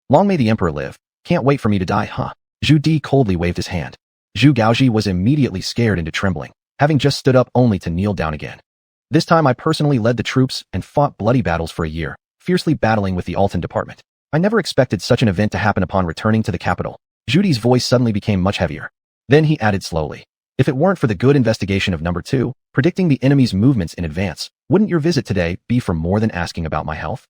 Long may the emperor live. Can't wait for me to die, huh? Zhu Di coldly waved his hand. Zhu Gaoji was immediately scared into trembling, having just stood up only to kneel down again. This time I personally led the troops and fought bloody battles for a year, fiercely battling with the Alton department. I never expected such an event to happen upon returning to the capital. Zhu Di's voice suddenly became much heavier. Then he added slowly. If it weren't for the good investigation of number 2, predicting the enemy's movements in advance, wouldn't your visit today be for more than asking about my health?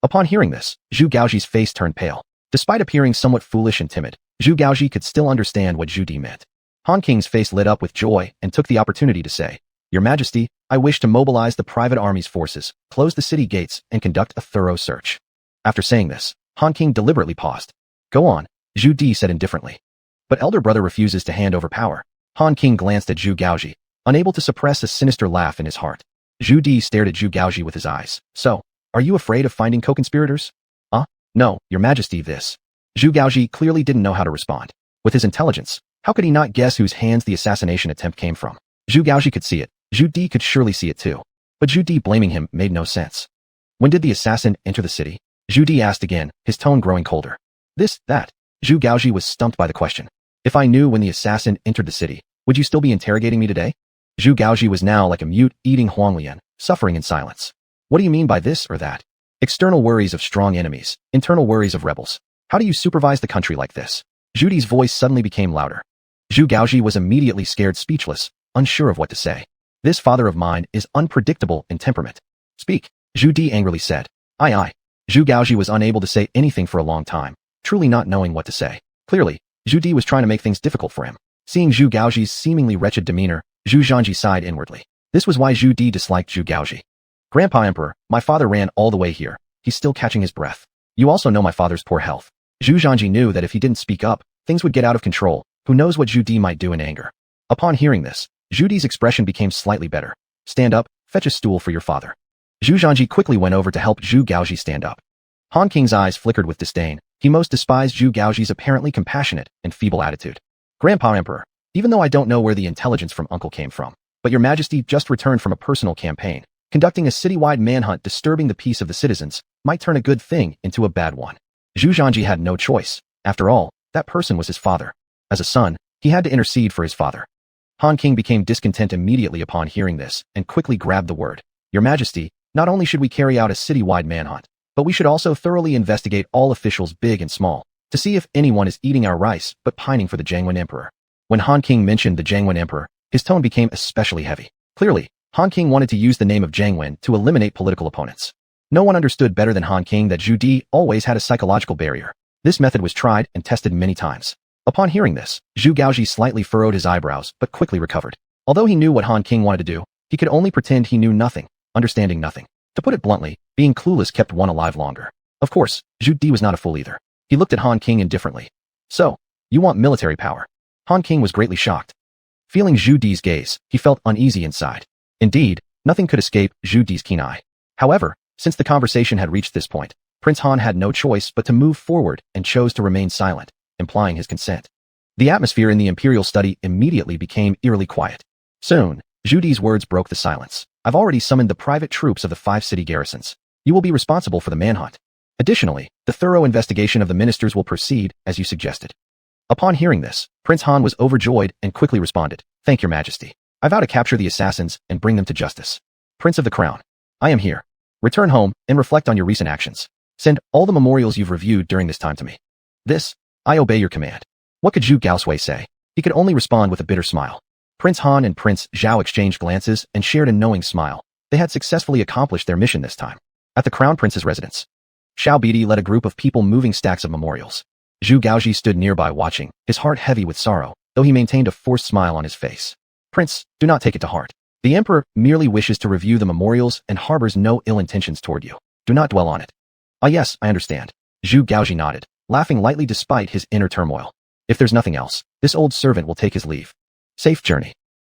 Upon hearing this, Zhu Gaoji's face turned pale. Despite appearing somewhat foolish and timid, Zhu Gaoji could still understand what Zhu Di meant. Han King's face lit up with joy and took the opportunity to say, "Your Majesty, I wish to mobilize the private army's forces, close the city gates, and conduct a thorough search." After saying this, Han King deliberately paused. "Go on," Zhu Di said indifferently. But elder brother refuses to hand over power. Han King glanced at Zhu Gaoji, unable to suppress a sinister laugh in his heart. Zhu Di stared at Zhu Gaoji with his eyes. "So, are you afraid of finding co-conspirators?" "No, Your Majesty, this." Zhu Gaoji clearly didn't know how to respond. With his intelligence, how could he not guess whose hands the assassination attempt came from? Zhu Gaoji could see it. Zhu Di could surely see it too. But Zhu Di blaming him made no sense. "When did the assassin enter the city?" Zhu Di asked again, his tone growing colder. That. Zhu Gaoji was stumped by the question. "If I knew when the assassin entered the city, would you still be interrogating me today?" Zhu Gaoji was now like a mute eating xuanhuan, suffering in silence. "What do you mean by this or that? External worries of strong enemies, internal worries of rebels. How do you supervise the country like this?" Zhu Di's voice suddenly became louder. Zhu Gaoji was immediately scared speechless, unsure of what to say. "This father of mine is unpredictable in temperament." "Speak," Zhu Di angrily said. Aye. Zhu Gaoji was unable to say anything for a long time, truly not knowing what to say. Clearly, Zhu Di was trying to make things difficult for him. Seeing Zhu Gaoji's seemingly wretched demeanor, Zhu Zhanji sighed inwardly. This was why Zhu Di disliked Zhu Gaoji. "Grandpa Emperor, my father ran all the way here. He's still catching his breath. You also know my father's poor health." Zhu Zhanji knew that if he didn't speak up, things would get out of control. Who knows what Zhu Di might do in anger. Upon hearing this, Zhu Di's expression became slightly better. "Stand up, fetch a stool for your father." Zhu Zhanji quickly went over to help Zhu Gaoji stand up. Han King's eyes flickered with disdain. He most despised Zhu Gaoji's apparently compassionate and feeble attitude. "Grandpa Emperor, even though I don't know where the intelligence from Uncle came from, but Your Majesty just returned from a personal campaign. Conducting a citywide manhunt disturbing the peace of the citizens might turn a good thing into a bad one." Zhu Zhanji had no choice. After all, that person was his father. As a son, he had to intercede for his father. Han King became discontent immediately upon hearing this and quickly grabbed the word. "Your Majesty, not only should we carry out a citywide manhunt, but we should also thoroughly investigate all officials big and small, to see if anyone is eating our rice but pining for the Jiangwen Emperor." When Han King mentioned the Jiangwen Emperor, his tone became especially heavy. Clearly, Han King wanted to use the name of Jiangwen to eliminate political opponents. No one understood better than Han King that Zhu Di always had a psychological barrier. This method was tried and tested many times. Upon hearing this, Zhu Gaoji slightly furrowed his eyebrows but quickly recovered. Although he knew what Han King wanted to do, he could only pretend he knew nothing, understanding nothing. To put it bluntly, being clueless kept one alive longer. Of course, Zhu Di was not a fool either. He looked at Han King indifferently. "So, you want military power?" Han King was greatly shocked. Feeling Zhu Di's gaze, he felt uneasy inside. Indeed, nothing could escape Zhu Di's keen eye. However, since the conversation had reached this point, Prince Han had no choice but to move forward and chose to remain silent, implying his consent. The atmosphere in the imperial study immediately became eerily quiet. Soon, Zhu Di's words broke the silence. "I've already summoned the private troops of the 5 city garrisons. You will be responsible for the manhunt. Additionally, the thorough investigation of the ministers will proceed, as you suggested." Upon hearing this, Prince Han was overjoyed and quickly responded, "Thank Your Majesty. I vow to capture the assassins and bring them to justice. Prince of the Crown, I am here. Return home and reflect on your recent actions. Send all the memorials you've reviewed during this time to me." I obey your command." What could Zhu Gaosui say? He could only respond with a bitter smile. Prince Han and Prince Zhao exchanged glances and shared a knowing smile. They had successfully accomplished their mission this time. At the Crown Prince's residence, Xiao Bidi led a group of people moving stacks of memorials. Zhu Gaoji stood nearby watching, his heart heavy with sorrow, though he maintained a forced smile on his face. "Prince, do not take it to heart. The Emperor merely wishes to review the memorials and harbors no ill intentions toward you. Do not dwell on it." "Ah yes, I understand." Zhu Gaoji nodded, laughing lightly despite his inner turmoil. "If there's nothing else, this old servant will take his leave. Safe journey."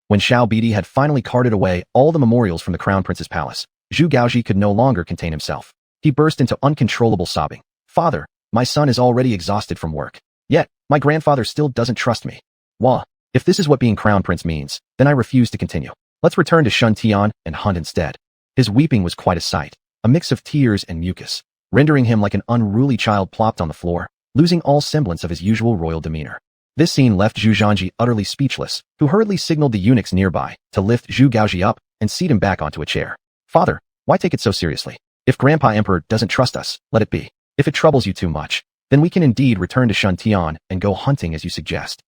When Xiao Bidi had finally carted away all the memorials from the Crown Prince's palace, Zhu Gaoji could no longer contain himself. He burst into uncontrollable sobbing. "Father, my son is already exhausted from work. Yet, my grandfather still doesn't trust me. Wah, if this is what being Crown Prince means, then I refuse to continue. Let's return to Shuntian and hunt instead." His weeping was quite a sight, a mix of tears and mucus, rendering him like an unruly child plopped on the floor, losing all semblance of his usual royal demeanor. This scene left Zhu Zhanji utterly speechless, who hurriedly signaled the eunuchs nearby to lift Zhu Gaoji up and seat him back onto a chair. "Father, why take it so seriously? If Grandpa Emperor doesn't trust us, let it be. If it troubles you too much, then we can indeed return to Shuntian and go hunting as you suggest."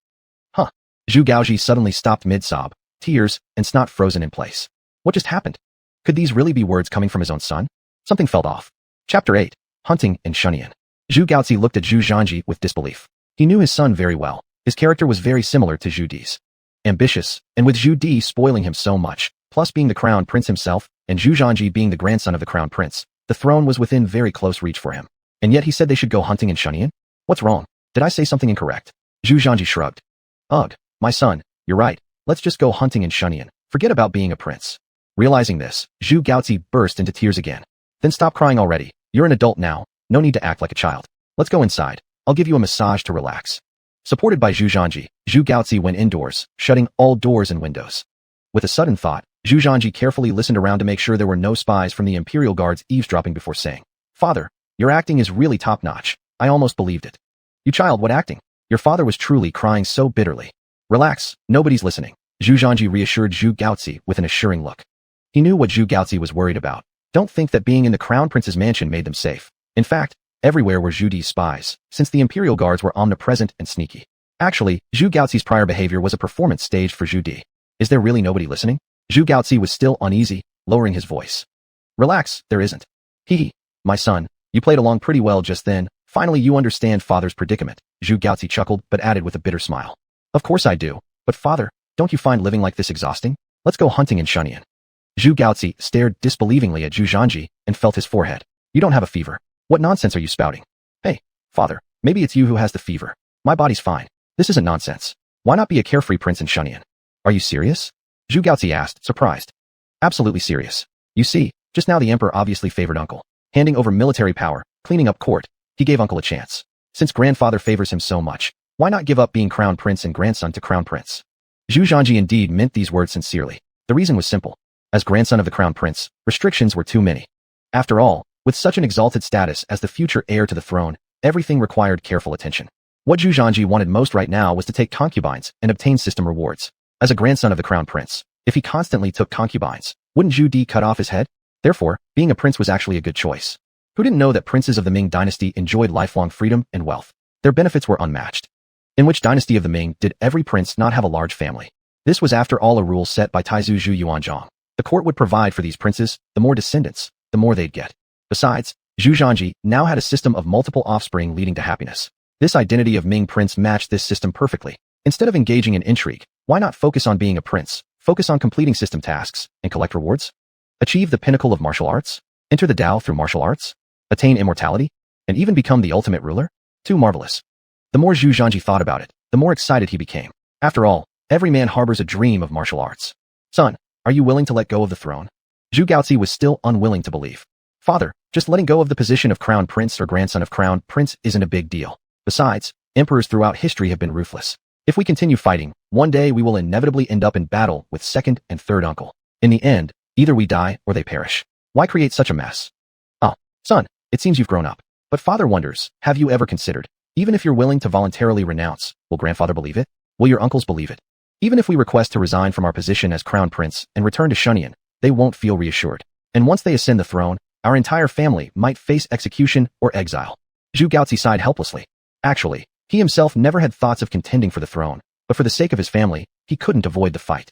"Huh." Zhu Gaoji suddenly stopped mid-sob, tears and snot frozen in place. What just happened? Could these really be words coming from his own son? Something felt off. Chapter 8. Hunting in Shunyan. Zhu Gaozi looked at Zhu Zhanji with disbelief. He knew his son very well. His character was very similar to Zhu Di's. ambitious, and with Zhu Di spoiling him so much, plus being the crown prince himself, and Zhu Zhanji being the grandson of the crown prince, the throne was within very close reach for him. And yet he said they should go hunting in Xuanhuan? What's wrong? Did I say something incorrect? Zhu Zhanji shrugged. Ugh, my son, you're right. Let's just go hunting in Xuanhuan. Forget about being a prince. Realizing this, Zhu Gaozi burst into tears again. Then stop crying already. You're an adult now. No need to act like a child. Let's go inside. I'll give you a massage to relax. Supported by Zhu Zhanji, Zhu Gaozi went indoors, shutting all doors and windows. With a sudden thought, Zhu Zhanji carefully listened around to make sure there were no spies from the imperial guards eavesdropping before saying, "Father, your acting is really top-notch. I almost believed it." "You child, what acting?" Your father was truly crying so bitterly. "Relax, nobody's listening." Zhu Zhanji reassured Zhu Gaozi with an assuring look. He knew what Zhu Gaozi was worried about. Don't think that being in the crown prince's mansion made them safe. In fact, everywhere were Zhu Di's spies, since the imperial guards were omnipresent and sneaky. Actually, Zhu Gaozi's prior behavior was a performance staged for Zhu Di. Is there really nobody listening? Zhu Gaozi was still uneasy, lowering his voice. Relax, there isn't. Hee, my son, you played along pretty well just then. Finally you understand father's predicament. Zhu Gaozi chuckled but added with a bitter smile. Of course I do, but father, don't you find living like this exhausting? Let's go hunting in Xuanhuan. Zhu Gaozi stared disbelievingly at Zhu Zhanji and felt his forehead. You don't have a fever. What nonsense are you spouting? Hey, father, maybe it's you who has the fever. My body's fine. This isn't nonsense. Why not be a carefree prince in Xuanhuan? Are you serious? Zhu Gaozi asked, surprised. Absolutely serious. You see, just now the emperor obviously favored uncle. Handing over military power, cleaning up court, he gave uncle a chance. Since grandfather favors him so much, why not give up being crown prince and grandson to crown prince? Zhu Zhanji indeed meant these words sincerely. The reason was simple. As grandson of the crown prince, restrictions were too many. After all, with such an exalted status as the future heir to the throne, everything required careful attention. What Zhu Zhanji wanted most right now was to take concubines and obtain system rewards. As a grandson of the crown prince, if he constantly took concubines, wouldn't Zhu Di cut off his head? Therefore, being a prince was actually a good choice. Who didn't know that princes of the Ming Dynasty enjoyed lifelong freedom and wealth? Their benefits were unmatched. In which dynasty of the Ming did every prince not have a large family? This was after all a rule set by Taizu Zhu Yuanzhang. The court would provide for these princes, the more descendants, the more they'd get. Besides, Zhu Zhanji now had a system of multiple offspring leading to happiness. This identity of Ming prince matched this system perfectly. Instead of engaging in intrigue, why not focus on being a prince, focus on completing system tasks, and collect rewards? Achieve the pinnacle of martial arts? Enter the Tao through martial arts? Attain immortality? And even become the ultimate ruler? Too marvelous. The more Zhu Zhanji thought about it, the more excited he became. After all, every man harbors a dream of martial arts. Son, are you willing to let go of the throne? Zhu Gaozi was still unwilling to believe. Father, just letting go of the position of crown prince or grandson of crown prince isn't a big deal. Besides, emperors throughout history have been ruthless. If we continue fighting, one day we will inevitably end up in battle with second and third uncle. In the end, either we die or they perish. Why create such a mess? Oh, son, it seems you've grown up. But father wonders, have you ever considered, even if you're willing to voluntarily renounce, will grandfather believe it? Will your uncles believe it? Even if we request to resign from our position as crown prince and return to Xuanhuan, they won't feel reassured. And once they ascend the throne, our entire family might face execution or exile. Zhu Gaozi sighed helplessly. Actually, he himself never had thoughts of contending for the throne, but for the sake of his family, he couldn't avoid the fight.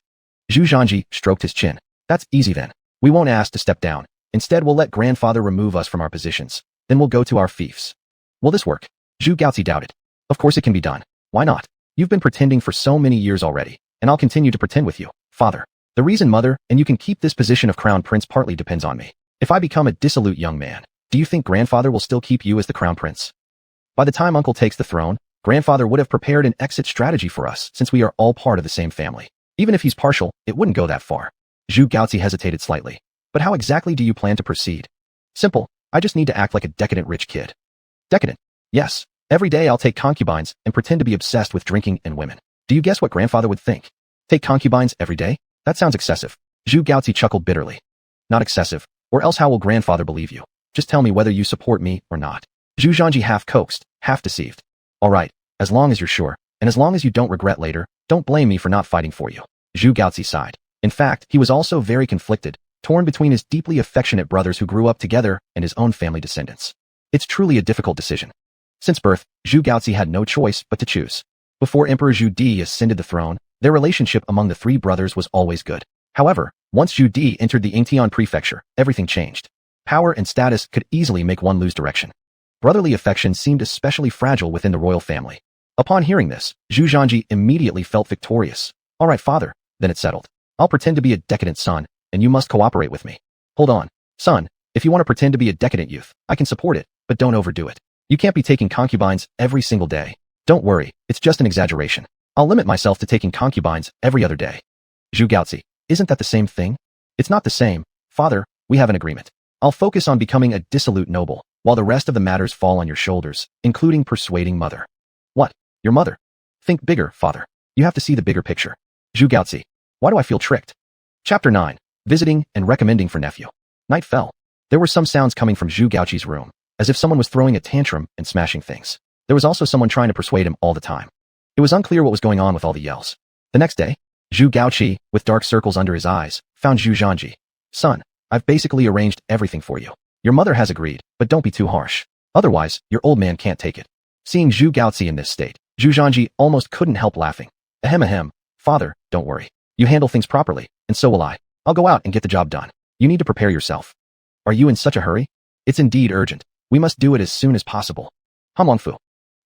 Zhu Zhanji stroked his chin. That's easy then. We won't ask to step down. Instead, we'll let grandfather remove us from our positions. Then we'll go to our fiefs. Will this work? Zhu Gaozi doubted. Of course it can be done. Why not? You've been pretending for so many years already, and I'll continue to pretend with you, father. The reason mother and you can keep this position of crown prince partly depends on me. If I become a dissolute young man, do you think grandfather will still keep you as the crown prince? By the time uncle takes the throne, grandfather would have prepared an exit strategy for us since we are all part of the same family. Even if he's partial, it wouldn't go that far. Zhu Gaozi hesitated slightly. But how exactly do you plan to proceed? Simple. I just need to act like a decadent rich kid. Decadent? Yes. Every day I'll take concubines and pretend to be obsessed with drinking and women. Do you guess what grandfather would think? Take concubines every day? That sounds excessive. Zhu Gaozi chuckled bitterly. Not excessive, or else how will grandfather believe you? Just tell me whether you support me or not. Zhu Zhanji half coaxed, half deceived. All right, as long as you're sure, and as long as you don't regret later, don't blame me for not fighting for you. Zhu Gaozi sighed. In fact, he was also very conflicted, torn between his deeply affectionate brothers who grew up together and his own family descendants. It's truly a difficult decision. Since birth, Zhu Gaozi had no choice but to choose. Before Emperor Zhu Di ascended the throne, their relationship among the three brothers was always good. However, once Zhu Di entered the Yingtian prefecture, everything changed. Power and status could easily make one lose direction. Brotherly affection seemed especially fragile within the royal family. Upon hearing this, Zhu Zhanji immediately felt victorious. All right, father, then it's settled. I'll pretend to be a decadent son, and you must cooperate with me. Hold on, son, if you want to pretend to be a decadent youth, I can support it, but don't overdo it. You can't be taking concubines every single day. Don't worry, it's just an exaggeration. I'll limit myself to taking concubines every other day. Zhu Gaozi, isn't that the same thing? It's not the same. Father, we have an agreement. I'll focus on becoming a dissolute noble, while the rest of the matters fall on your shoulders, including persuading mother. What? Your mother? Think bigger, father. You have to see the bigger picture. Zhu Gaozi, why do I feel tricked? Chapter 9. Visiting and recommending for nephew. Night fell. There were some sounds coming from Zhu Gaozi's room, as if someone was throwing a tantrum and smashing things. There was also someone trying to persuade him all the time. It was unclear what was going on with all the yells. The next day, Zhu Gaozi, with dark circles under his eyes, found Zhu Zhanji. Son, I've basically arranged everything for you. Your mother has agreed, but don't be too harsh. Otherwise, your old man can't take it. Seeing Zhu Gaozi in this state, Zhu Zhanji almost couldn't help laughing. Ahem. Father, don't worry. You handle things properly, and so will I. I'll go out and get the job done. You need to prepare yourself. Are you in such a hurry? It's indeed urgent. We must do it as soon as possible. Hum Wangfu.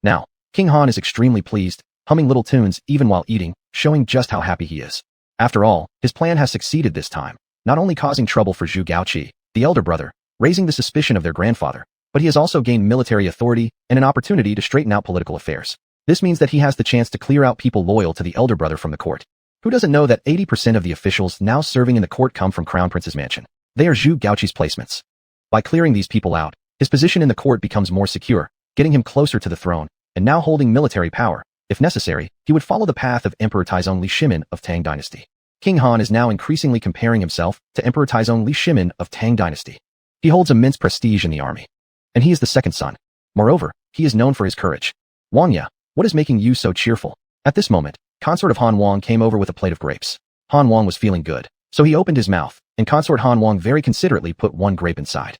Now, King Han is extremely pleased, humming little tunes even while eating, showing just how happy he is. After all, his plan has succeeded this time, not only causing trouble for Zhu Gaozi, the elder brother, raising the suspicion of their grandfather, but he has also gained military authority and an opportunity to straighten out political affairs. This means that he has the chance to clear out people loyal to the elder brother from the court. Who doesn't know that 80% of the officials now serving in the court come from Crown Prince's mansion? They are Zhu Gaozi's placements. By clearing these people out, his position in the court becomes more secure, getting him closer to the throne, and now holding military power. If necessary, he would follow the path of Emperor Taizong Li Shimin of Tang Dynasty. King Han is now increasingly comparing himself to Emperor Taizong Li Shimin of Tang Dynasty. He holds immense prestige in the army. And he is the second son. Moreover, he is known for his courage. Wang Ya, what is making you so cheerful? At this moment, consort of Han Wang came over with a plate of grapes. Han Wang was feeling good, so he opened his mouth, and consort Han Wang very considerately put one grape inside.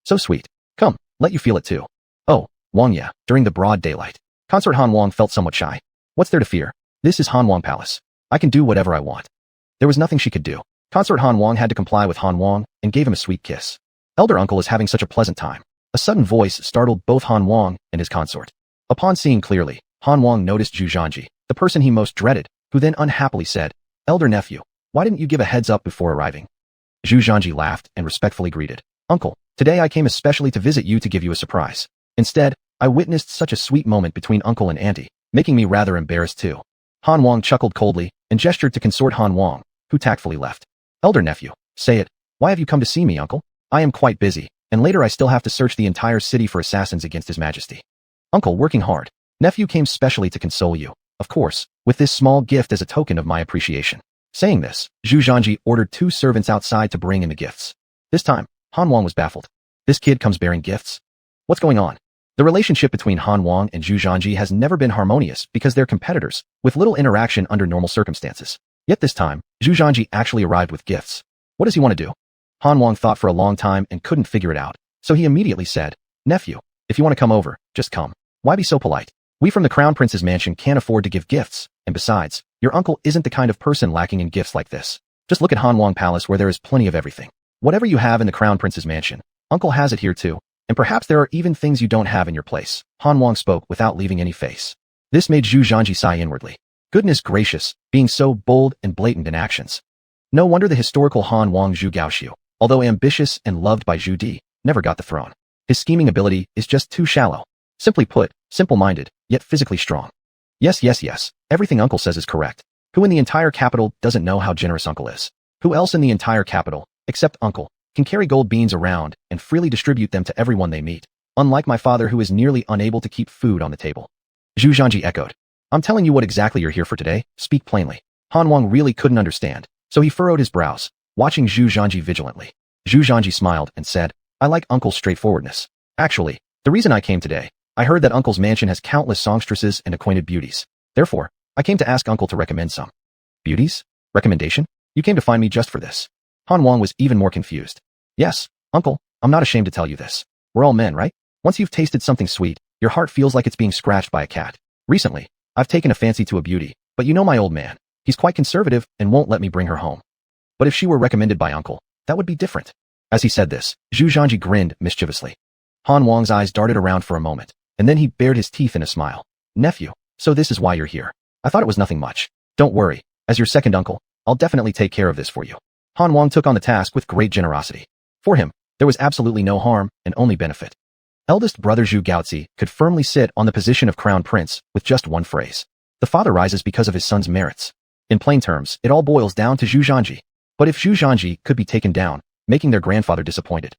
So sweet. Come, let you feel it too. Oh, Wang Ya, during the broad daylight. Consort Han Wang felt somewhat shy. What's there to fear? This is Han Wang Palace. I can do whatever I want. There was nothing she could do. Consort Han Wang had to comply with Han Wang and gave him a sweet kiss. Elder uncle is having such a pleasant time. A sudden voice startled both Han Wang and his consort. Upon seeing clearly, Han Wang noticed Zhu Zhanji, the person he most dreaded, who then unhappily said, Elder nephew, why didn't you give a heads up before arriving? Zhu Zhanji laughed and respectfully greeted. Uncle, today I came especially to visit you to give you a surprise. Instead, I witnessed such a sweet moment between uncle and auntie, making me rather embarrassed too. Han Wang chuckled coldly and gestured to consort Han Wang, who tactfully left. Elder nephew, say it. Why have you come to see me, uncle? I am quite busy, and later I still have to search the entire city for assassins against His Majesty. Uncle, working hard. Nephew came specially to console you, of course, with this small gift as a token of my appreciation. Saying this, Zhu Zhanji ordered 2 servants outside to bring in the gifts. This time, Han Wang was baffled. This kid comes bearing gifts? What's going on? The relationship between Han Wang and Zhu Zhanji has never been harmonious because they're competitors, with little interaction under normal circumstances. Yet this time, Zhu Zhanji actually arrived with gifts. What does he want to do? Han Wang thought for a long time and couldn't figure it out, so he immediately said, Nephew, if you want to come over, just come. Why be so polite? We from the Crown Prince's mansion can't afford to give gifts, and besides, your uncle isn't the kind of person lacking in gifts like this. Just look at Han Wang Palace where there is plenty of everything. Whatever you have in the Crown Prince's mansion, uncle has it here too, and perhaps there are even things you don't have in your place. Han Wang spoke without leaving any face. This made Zhu Zhanji sigh inwardly. Goodness gracious, being so bold and blatant in actions. No wonder the historical Han Wang Zhu Gaoxiu, although ambitious and loved by Zhu Di, never got the throne. His scheming ability is just too shallow. Simply put, simple-minded, yet physically strong. Yes, everything uncle says is correct. Who in the entire capital doesn't know how generous uncle is? Who else in the entire capital, except uncle, can carry gold beans around and freely distribute them to everyone they meet, unlike my father who is nearly unable to keep food on the table? Zhu Zhanji echoed. I'm telling you what exactly you're here for today, speak plainly. Han Wang really couldn't understand, so he furrowed his brows, watching Zhu Zhanji vigilantly. Zhu Zhanji smiled and said, I like uncle's straightforwardness. Actually, the reason I came today, I heard that uncle's mansion has countless songstresses and acquainted beauties. Therefore, I came to ask uncle to recommend some. Beauties? Recommendation? You came to find me just for this. Han Wang was even more confused. Yes, uncle, I'm not ashamed to tell you this. We're all men, right? Once you've tasted something sweet, your heart feels like it's being scratched by a cat. Recently, I've taken a fancy to a beauty, but you know my old man. He's quite conservative and won't let me bring her home. But if she were recommended by uncle, that would be different. As he said this, Zhu Zhanji grinned mischievously. Han Wang's eyes darted around for a moment, and then he bared his teeth in a smile. Nephew, so this is why you're here. I thought it was nothing much. Don't worry, As your second uncle, I'll definitely take care of this for you. Han Wang took on the task with great generosity. For him, there was absolutely no harm and only benefit. Eldest brother Zhu Gaozi could firmly sit on the position of crown prince with just one phrase. The father rises because of his son's merits. In plain terms, it all boils down to Zhu Zhanji. But if Zhu Zhanji could be taken down, making their grandfather disappointed,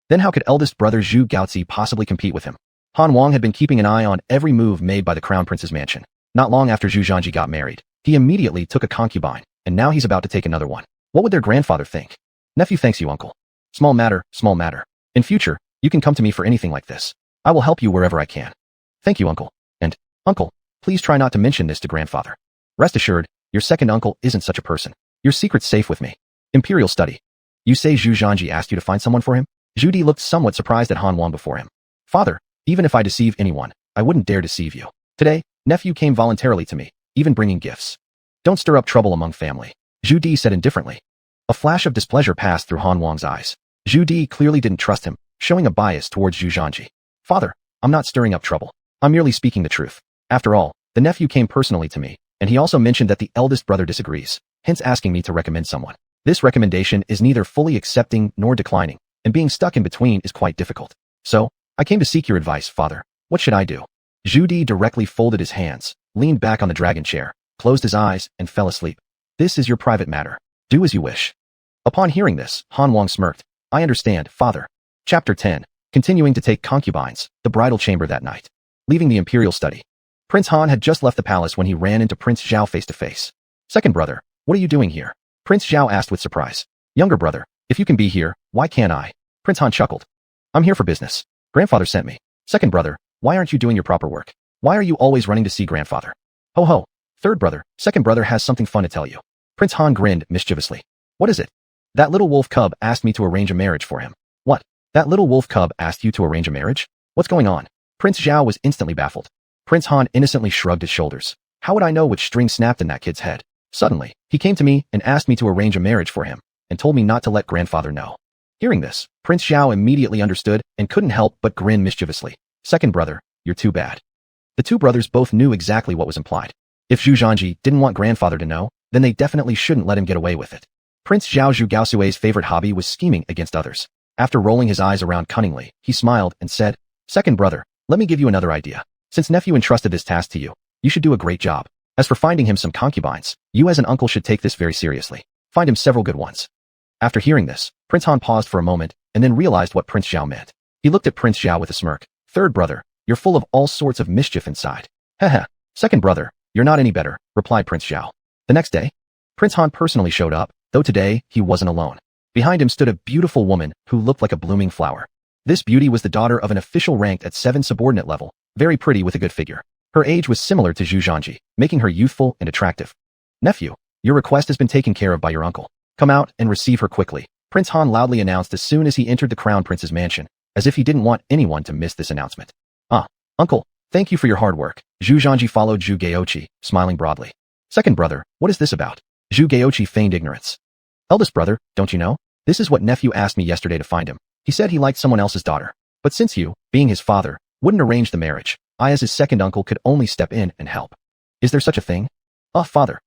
then how could eldest brother Zhu Gaozi possibly compete with him? Han Wang had been keeping an eye on every move made by the crown prince's mansion. Not long after Zhu Zhanji got married, he immediately took a concubine, and now he's about to take another one. What would their grandfather think? Nephew thanks you, uncle. Small matter, small matter. In future, you can come to me for anything like this. I will help you wherever I can. Thank you, uncle. And, uncle, please try not to mention this to grandfather. Rest assured, your second uncle isn't such a person. Your secret's safe with me. Imperial study. You say Zhu Zhanji asked you to find someone for him? Zhu Di looked somewhat surprised at Han Wang before him. Father, even if I deceive anyone, I wouldn't dare deceive you. Today, nephew came voluntarily to me, even bringing gifts. Don't stir up trouble among family, Zhu Di said indifferently. A flash of displeasure passed through Han Wang's eyes. Zhu Di clearly didn't trust him, showing a bias towards Zhu Zhanji. Father, I'm not stirring up trouble. I'm merely speaking the truth. After all, the nephew came personally to me, and he also mentioned that the eldest brother disagrees, hence asking me to recommend someone. This recommendation is neither fully accepting nor declining, and being stuck in between is quite difficult. So, I came to seek your advice, father. What should I do? Zhu Di directly folded his hands, leaned back on the dragon chair, closed his eyes, and fell asleep. This is your private matter. Do as you wish. Upon hearing this, Han Wang smirked. I understand, father. Chapter 10. Continuing to take concubines, the bridal chamber that night. Leaving the imperial study. Prince Han had just left the palace when he ran into Prince Zhao face to face. Second brother, what are you doing here? Prince Zhao asked with surprise. Younger brother, if you can be here, why can't I? Prince Han chuckled. I'm here for business. Grandfather sent me. Second brother, why aren't you doing your proper work? Why are you always running to see grandfather? Ho ho. Third brother, second brother has something fun to tell you. Prince Han grinned mischievously. What is it? That little wolf cub asked me to arrange a marriage for him. What? That little wolf cub asked you to arrange a marriage? What's going on? Prince Zhao was instantly baffled. Prince Han innocently shrugged his shoulders. How would I know which string snapped in that kid's head? Suddenly, he came to me and asked me to arrange a marriage for him, and told me not to let grandfather know. Hearing this, Prince Zhao immediately understood and couldn't help but grin mischievously. Second brother, you're too bad. The two brothers both knew exactly what was implied. If Zhu Zhanji didn't want grandfather to know, then they definitely shouldn't let him get away with it. Prince Zhao Zhu Gaosui's favorite hobby was scheming against others. After rolling his eyes around cunningly, he smiled and said, Second brother, let me give you another idea. Since nephew entrusted this task to you, you should do a great job. As for finding him some concubines, you as an uncle should take this very seriously. Find him several good ones. After hearing this, Prince Han paused for a moment, and then realized what Prince Zhao meant. He looked at Prince Zhao with a smirk. Third brother, you're full of all sorts of mischief inside. Heh. Second brother, you're not any better, replied Prince Zhao. The next day, Prince Han personally showed up, though today, he wasn't alone. Behind him stood a beautiful woman who looked like a blooming flower. This beauty was the daughter of an official ranked at 7 subordinate level, very pretty with a good figure. Her age was similar to Zhu Zhanji, making her youthful and attractive. Nephew, your request has been taken care of by your uncle. Come out and receive her quickly, Prince Han loudly announced as soon as he entered the crown prince's mansion, as if he didn't want anyone to miss this announcement. Uncle, thank you for your hard work. Zhu Zhanji followed Zhu Gaoqi, smiling broadly. Second brother, what is this about? Zhu Gaoqi feigned ignorance. Eldest brother, don't you know? This is what nephew asked me yesterday to find him. He said he liked someone else's daughter. But since you, being his father, wouldn't arrange the marriage, I as his second uncle could only step in and help. Is there such a thing? Father.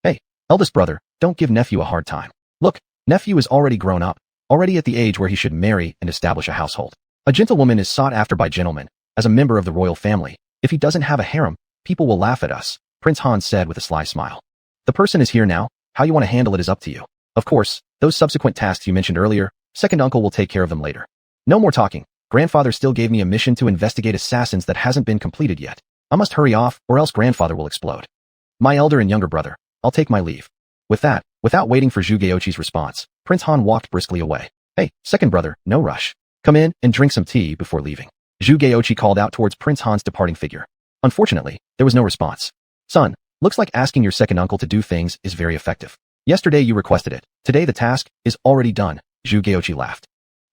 Hey, eldest brother, don't give nephew a hard time. Look, nephew is already grown up, already at the age where he should marry and establish a household. A gentlewoman is sought after by gentlemen. As a member of the royal family, if he doesn't have a harem, people will laugh at us, Prince Han said with a sly smile. The person is here now, how you want to handle it is up to you. Of course, those subsequent tasks you mentioned earlier, second uncle will take care of them later. No more talking, grandfather still gave me a mission to investigate assassins that hasn't been completed yet. I must hurry off or else grandfather will explode. My elder and younger brother, I'll take my leave. With that, without waiting for Zhu Gaoqi's response, Prince Han walked briskly away. Hey, second brother, no rush. Come in and drink some tea before leaving. Zhu Gaoqi called out towards Prince Han's departing figure. Unfortunately, there was no response. Son, looks like asking your second uncle to do things is very effective. Yesterday you requested it. Today the task is already done, Zhu Gaoqi laughed.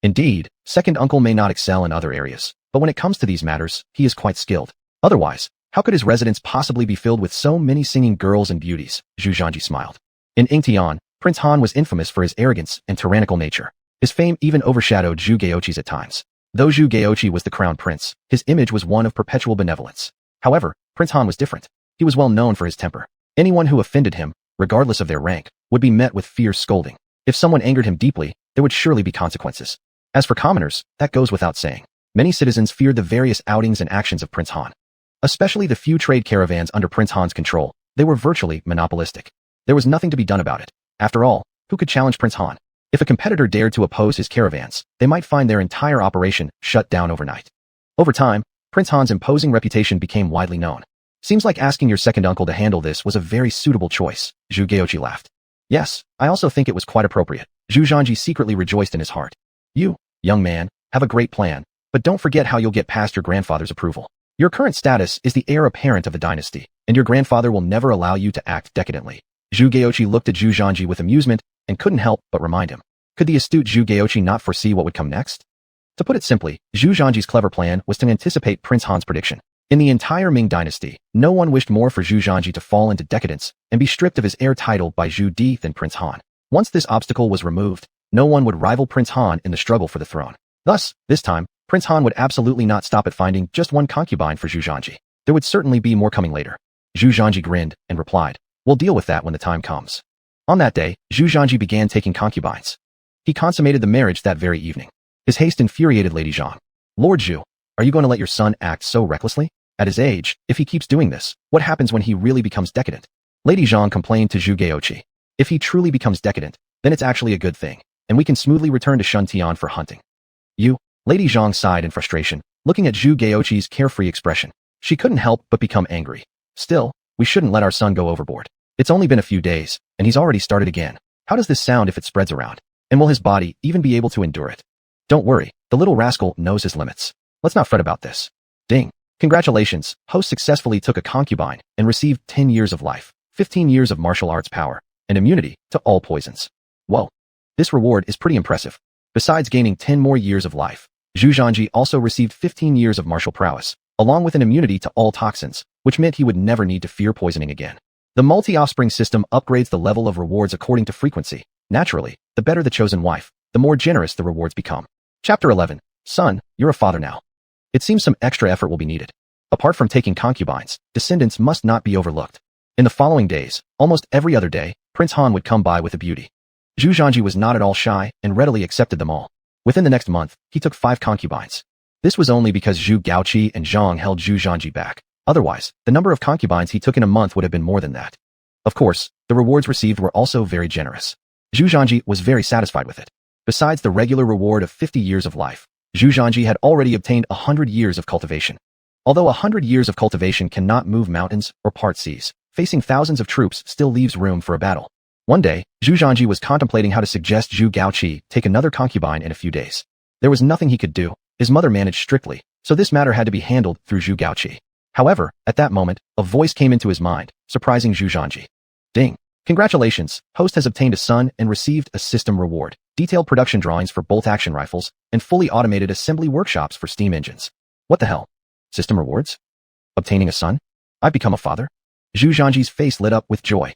Indeed, second uncle may not excel in other areas, but when it comes to these matters, he is quite skilled. Otherwise, how could his residence possibly be filled with so many singing girls and beauties? Zhu Zhanji smiled. In Yingtian, Prince Han was infamous for his arrogance and tyrannical nature. His fame even overshadowed Zhu Gaoqi's at times. Though Zhu Gaoqi was the crown prince, his image was one of perpetual benevolence. However, Prince Han was different. He was well known for his temper. Anyone who offended him regardless of their rank, would be met with fierce scolding. If someone angered him deeply, there would surely be consequences. As for commoners, that goes without saying. Many citizens feared the various outings and actions of Prince Han. Especially the few trade caravans under Prince Han's control, they were virtually monopolistic. There was nothing to be done about it. After all, who could challenge Prince Han? If a competitor dared to oppose his caravans, they might find their entire operation shut down overnight. Over time, Prince Han's imposing reputation became widely known. Seems like asking your second uncle to handle this was a very suitable choice, Zhu Gaoqi laughed. Yes, I also think it was quite appropriate. Zhu Zhanji secretly rejoiced in his heart. You, young man, have a great plan, but don't forget how you'll get past your grandfather's approval. Your current status is the heir apparent of the dynasty, and your grandfather will never allow you to act decadently. Zhu Gaoqi looked at Zhu Zhanji with amusement and couldn't help but remind him. Could the astute Zhu Gaoqi not foresee what would come next? To put it simply, Zhu Zhanji's clever plan was to anticipate Prince Han's prediction. In the entire Ming Dynasty, no one wished more for Zhu Zhanji to fall into decadence and be stripped of his heir title by Zhu Di than Prince Han. Once this obstacle was removed, no one would rival Prince Han in the struggle for the throne. Thus, this time, Prince Han would absolutely not stop at finding just one concubine for Zhu Zhanji. There would certainly be more coming later. Zhu Zhanji grinned and replied, "We'll deal with that when the time comes." On that day, Zhu Zhanji began taking concubines. He consummated the marriage that very evening. His haste infuriated Lady Zhang. "Lord Zhu, are you going to let your son act so recklessly? At his age, if he keeps doing this, what happens when he really becomes decadent?" Lady Zhang complained to Zhu Gaoqi. "If he truly becomes decadent, then it's actually a good thing, and we can smoothly return to Shuntian for hunting." "You?" Lady Zhang sighed in frustration, looking at Zhu Gaoqi's carefree expression. She couldn't help but become angry. "Still, we shouldn't let our son go overboard. It's only been a few days, and he's already started again. How does this sound if it spreads around? And will his body even be able to endure it?" "Don't worry, the little rascal knows his limits. Let's not fret about this." Ding. Congratulations, host successfully took a concubine and received 10 years of life, 15 years of martial arts power, and immunity to all poisons. Whoa. This reward is pretty impressive. Besides gaining 10 more years of life, Zhu Zhanji also received 15 years of martial prowess, along with an immunity to all toxins, which meant he would never need to fear poisoning again. The multi-offspring system upgrades the level of rewards according to frequency. Naturally, the better the chosen wife, the more generous the rewards become. Chapter 11. Son, you're a father now. It seems some extra effort will be needed. Apart from taking concubines, descendants must not be overlooked. In the following days, almost every other day, Prince Han would come by with a beauty. Zhu Zhanji was not at all shy and readily accepted them all. Within the next month, he took 5 concubines. This was only because Zhu Gaoqi and Zhang held Zhu Zhanji back. Otherwise, the number of concubines he took in a month would have been more than that. Of course, the rewards received were also very generous. Zhu Zhanji was very satisfied with it. Besides the regular reward of 50 years of life, Zhu Zhanji had already obtained 100 years of cultivation. Although 100 years of cultivation cannot move mountains or part seas, facing thousands of troops still leaves room for a battle. One day, Zhu Zhanji was contemplating how to suggest Zhu Gaoqi take another concubine in a few days. There was nothing he could do. His mother managed strictly, so this matter had to be handled through Zhu Gaoqi. However, at that moment, a voice came into his mind, surprising Zhu Zhanji. Ding. Congratulations, host has obtained a son and received a system reward, detailed production drawings for bolt-action rifles, and fully automated assembly workshops for steam engines. What the hell? System rewards? Obtaining a son? I've become a father? Zhu Zhanji's face lit up with joy.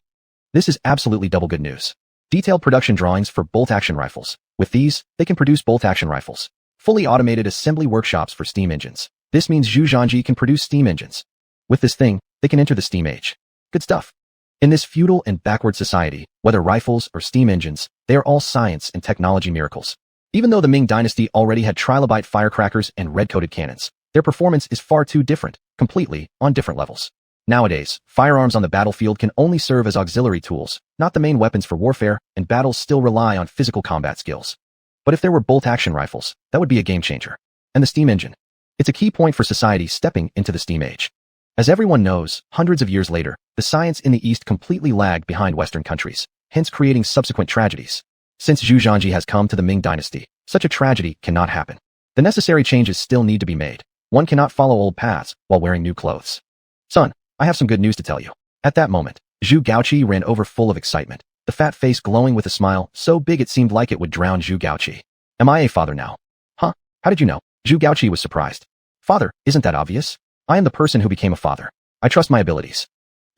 This is absolutely double good news. Detailed production drawings for bolt-action rifles. With these, they can produce bolt-action rifles. Fully automated assembly workshops for steam engines. This means Zhu Zhanji can produce steam engines. With this thing, they can enter the steam age. Good stuff. In this feudal and backward society, whether rifles or steam engines, they are all science and technology miracles. Even though the Ming Dynasty already had trilobite firecrackers and red-coated cannons, their performance is far too different, completely on different levels. Nowadays, firearms on the battlefield can only serve as auxiliary tools, not the main weapons for warfare, and battles still rely on physical combat skills. But if there were bolt-action rifles, that would be a game-changer. And the steam engine. It's a key point for society stepping into the steam age. As everyone knows, hundreds of years later, the science in the East completely lagged behind Western countries, hence creating subsequent tragedies. Since Zhu Zhanji has come to the Ming Dynasty, such a tragedy cannot happen. The necessary changes still need to be made. One cannot follow old paths while wearing new clothes. Son, I have some good news to tell you. At that moment, Zhu Gaoqi ran over full of excitement, the fat face glowing with a smile so big it seemed like it would drown Zhu Gaoqi. Am I a father now? Huh? How did you know? Zhu Gaoqi was surprised. Father, isn't that obvious? I am the person who became a father. I trust my abilities.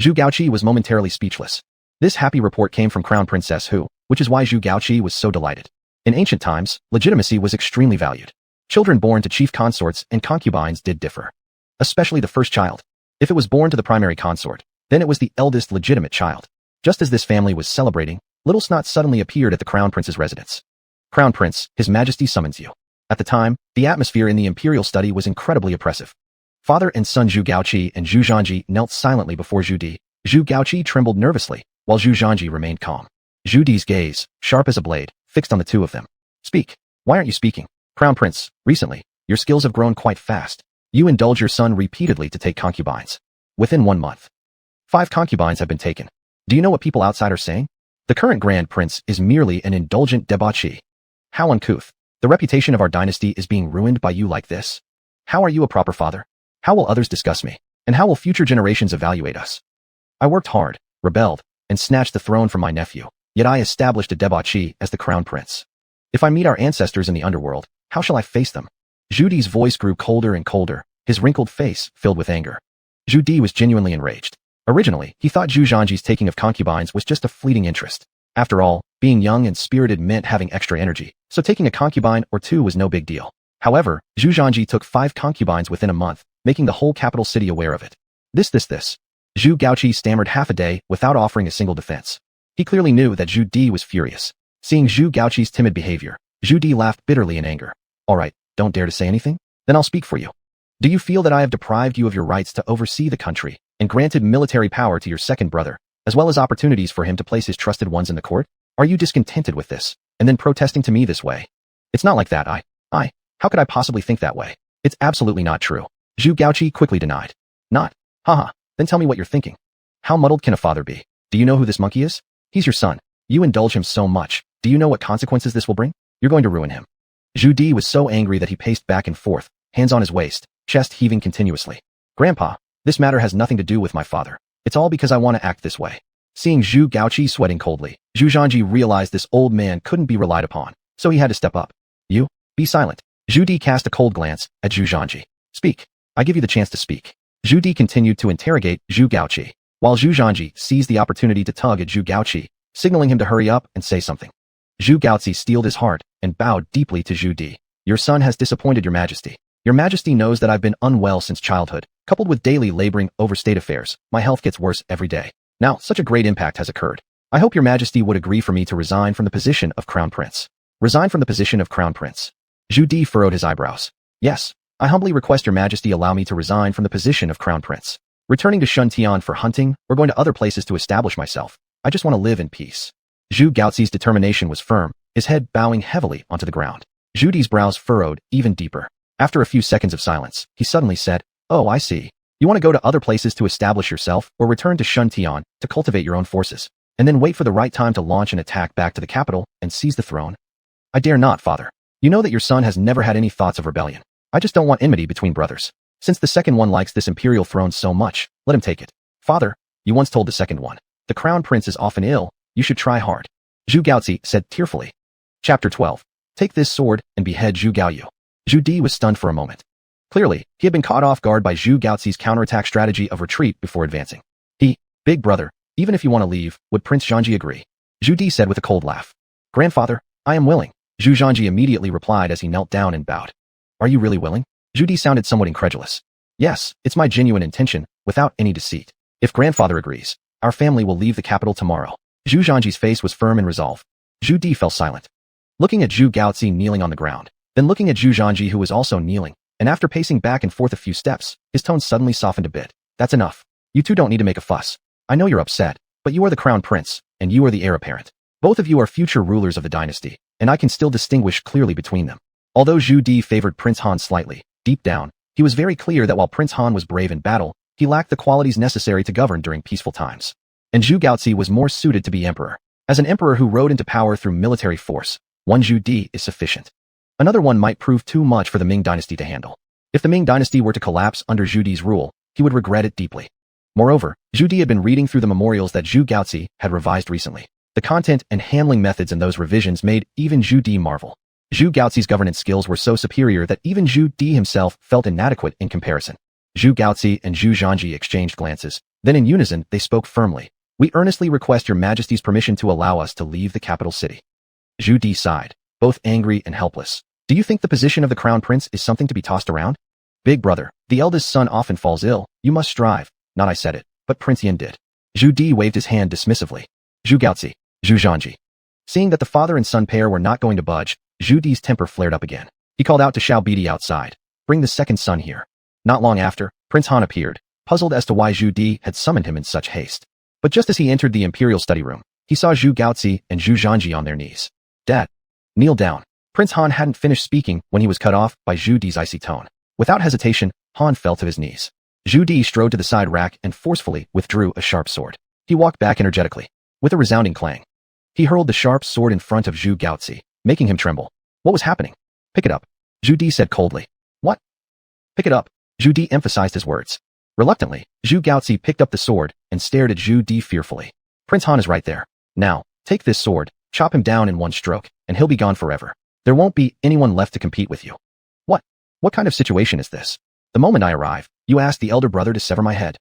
Zhu Gaoqi was momentarily speechless. This happy report came from Crown Princess Hu, which is why Zhu Gaoqi was so delighted. In ancient times, legitimacy was extremely valued. Children born to chief consorts and concubines did differ. Especially the first child. If it was born to the primary consort, then it was the eldest legitimate child. Just as this family was celebrating, Little Snot suddenly appeared at the Crown Prince's residence. Crown Prince, His Majesty summons you. At the time, the atmosphere in the imperial study was incredibly oppressive. Father and son Zhu Gaoqi and Zhu Zhanji knelt silently before Zhu Di. Zhu Gaoqi trembled nervously, while Zhu Zhanji remained calm. Zhu Di's gaze, sharp as a blade, fixed on the two of them. Speak. Why aren't you speaking? Crown Prince, recently, your skills have grown quite fast. You indulge your son repeatedly to take concubines. Within 1 month, 5 concubines have been taken. Do you know what people outside are saying? The current Grand Prince is merely an indulgent debauchee. How uncouth. The reputation of our dynasty is being ruined by you like this. How are you a proper father? How will others discuss me? And how will future generations evaluate us? I worked hard, rebelled, and snatched the throne from my nephew, yet I established a debauchee as the Crown Prince. If I meet our ancestors in the underworld, how shall I face them? Zhu Di's voice grew colder and colder, his wrinkled face filled with anger. Zhu Di was genuinely enraged. Originally, he thought Zhu Zhanji's taking of concubines was just a fleeting interest. After all, being young and spirited meant having extra energy, so taking a concubine or 2 was no big deal. However, Zhu Zhanji took 5 concubines within a month, making the whole capital city aware of it. This. Zhu Gaoqi stammered half a day without offering a single defense. He clearly knew that Zhu Di was furious. Seeing Zhu Gaoqi's timid behavior, Zhu Di laughed bitterly in anger. All right, don't dare to say anything? Then I'll speak for you. Do you feel that I have deprived you of your rights to oversee the country and granted military power to your second brother, as well as opportunities for him to place his trusted ones in the court? Are you discontented with this, and then protesting to me this way? It's not like that. How could I possibly think that way? It's absolutely not true. Zhu Gaoqi quickly denied. Not? Haha, then tell me what you're thinking. How muddled can a father be? Do you know who this monkey is? He's your son. You indulge him so much. Do you know what consequences this will bring? You're going to ruin him. Zhu Di was so angry that he paced back and forth, hands on his waist, chest heaving continuously. Grandpa, this matter has nothing to do with my father. It's all because I want to act this way. Seeing Zhu Gaoqi sweating coldly, Zhu Zhanji realized this old man couldn't be relied upon, so he had to step up. You, be silent. Zhu Di cast a cold glance at Zhu Zhanji. Speak. I give you the chance to speak. Zhu Di continued to interrogate Zhu Gaoqi, while Zhu Zhanji seized the opportunity to tug at Zhu Gaoqi, signaling him to hurry up and say something. Zhu Gaoqi steeled his heart and bowed deeply to Zhu Di. Your son has disappointed your majesty. Your majesty knows that I've been unwell since childhood. Coupled with daily laboring over state affairs, my health gets worse every day. Now, such a great impact has occurred. I hope your majesty would agree for me to resign from the position of Crown Prince. Resign from the position of Crown Prince. Zhu Di furrowed his eyebrows. Yes, I humbly request your majesty allow me to resign from the position of Crown Prince. Returning to Shuntian for hunting or going to other places to establish myself. I just want to live in peace. Zhu Gaoqi's determination was firm, his head bowing heavily onto the ground. Zhu Di's brows furrowed even deeper. After a few seconds of silence, he suddenly said, Oh, I see. You want to go to other places to establish yourself or return to Shuntian to cultivate your own forces, and then wait for the right time to launch an attack back to the capital and seize the throne? I dare not, father. You know that your son has never had any thoughts of rebellion. I just don't want enmity between brothers. Since the second one likes this imperial throne so much, let him take it. Father, you once told the second one, the crown prince is often ill, you should try hard. Zhu Gaoqi said tearfully. Chapter 12. Take this sword and behead Zhu Gaoyu. Zhu Di was stunned for a moment. Clearly, he had been caught off guard by Zhu Gaoqi's counterattack strategy of retreat before advancing. Big brother, even if you want to leave, would Prince Zhanji agree? Zhu Di said with a cold laugh. Grandfather, I am willing. Zhu Zhanji immediately replied as he knelt down and bowed. Are you really willing? Zhu Di sounded somewhat incredulous. Yes, it's my genuine intention, without any deceit. If grandfather agrees, our family will leave the capital tomorrow. Zhu Zhanji's face was firm and resolved. Zhu Di fell silent. Looking at Zhu Gaoqi kneeling on the ground, then looking at Zhu Zhanji who was also kneeling, and after pacing back and forth a few steps, his tone suddenly softened a bit. That's enough. You two don't need to make a fuss. I know you're upset, but you are the crown prince, and you are the heir apparent. Both of you are future rulers of the dynasty, and I can still distinguish clearly between them. Although Zhu Di favored Prince Han slightly, deep down, he was very clear that while Prince Han was brave in battle, he lacked the qualities necessary to govern during peaceful times. And Zhu Gaoqi was more suited to be emperor. As an emperor who rode into power through military force, one Zhu Di is sufficient. Another one might prove too much for the Ming Dynasty to handle. If the Ming Dynasty were to collapse under Zhu Di's rule, he would regret it deeply. Moreover, Zhu Di had been reading through the memorials that Zhu Gaoqi had revised recently. The content and handling methods in those revisions made even Zhu Di marvel. Zhu Gaoqi's governance skills were so superior that even Zhu Di himself felt inadequate in comparison. Zhu Gaoqi and Zhu Zhanji exchanged glances. Then in unison, they spoke firmly. We earnestly request your majesty's permission to allow us to leave the capital city. Zhu Di sighed, both angry and helpless. Do you think the position of the crown prince is something to be tossed around? Big brother, the eldest son often falls ill. You must strive. Not I said it, but Prince Yin did. Zhu Di waved his hand dismissively. Zhu Gaozi, Zhu Zhanji. Seeing that the father and son pair were not going to budge, Zhu Di's temper flared up again. He called out to Xiao Bidi outside. Bring the second son here. Not long after, Prince Han appeared, puzzled as to why Zhu Di had summoned him in such haste. But just as he entered the imperial study room, he saw Zhu Gaozi and Zhu Zhanji on their knees. Dad. Kneel down. Prince Han hadn't finished speaking when he was cut off by Zhu Di's icy tone. Without hesitation, Han fell to his knees. Zhu Di strode to the side rack and forcefully withdrew a sharp sword. He walked back energetically, with a resounding clang. He hurled the sharp sword in front of Zhu Gaozi, making him tremble. What was happening? Pick it up, Zhu Di said coldly. What? Pick it up, Zhu Di emphasized his words. Reluctantly, Zhu Gaozi picked up the sword and stared at Zhu Di fearfully. Prince Han is right there. Now, take this sword, chop him down in one stroke, and he'll be gone forever. There won't be anyone left to compete with you. What? What kind of situation is this? The moment I arrive, you asked the elder brother to sever my head.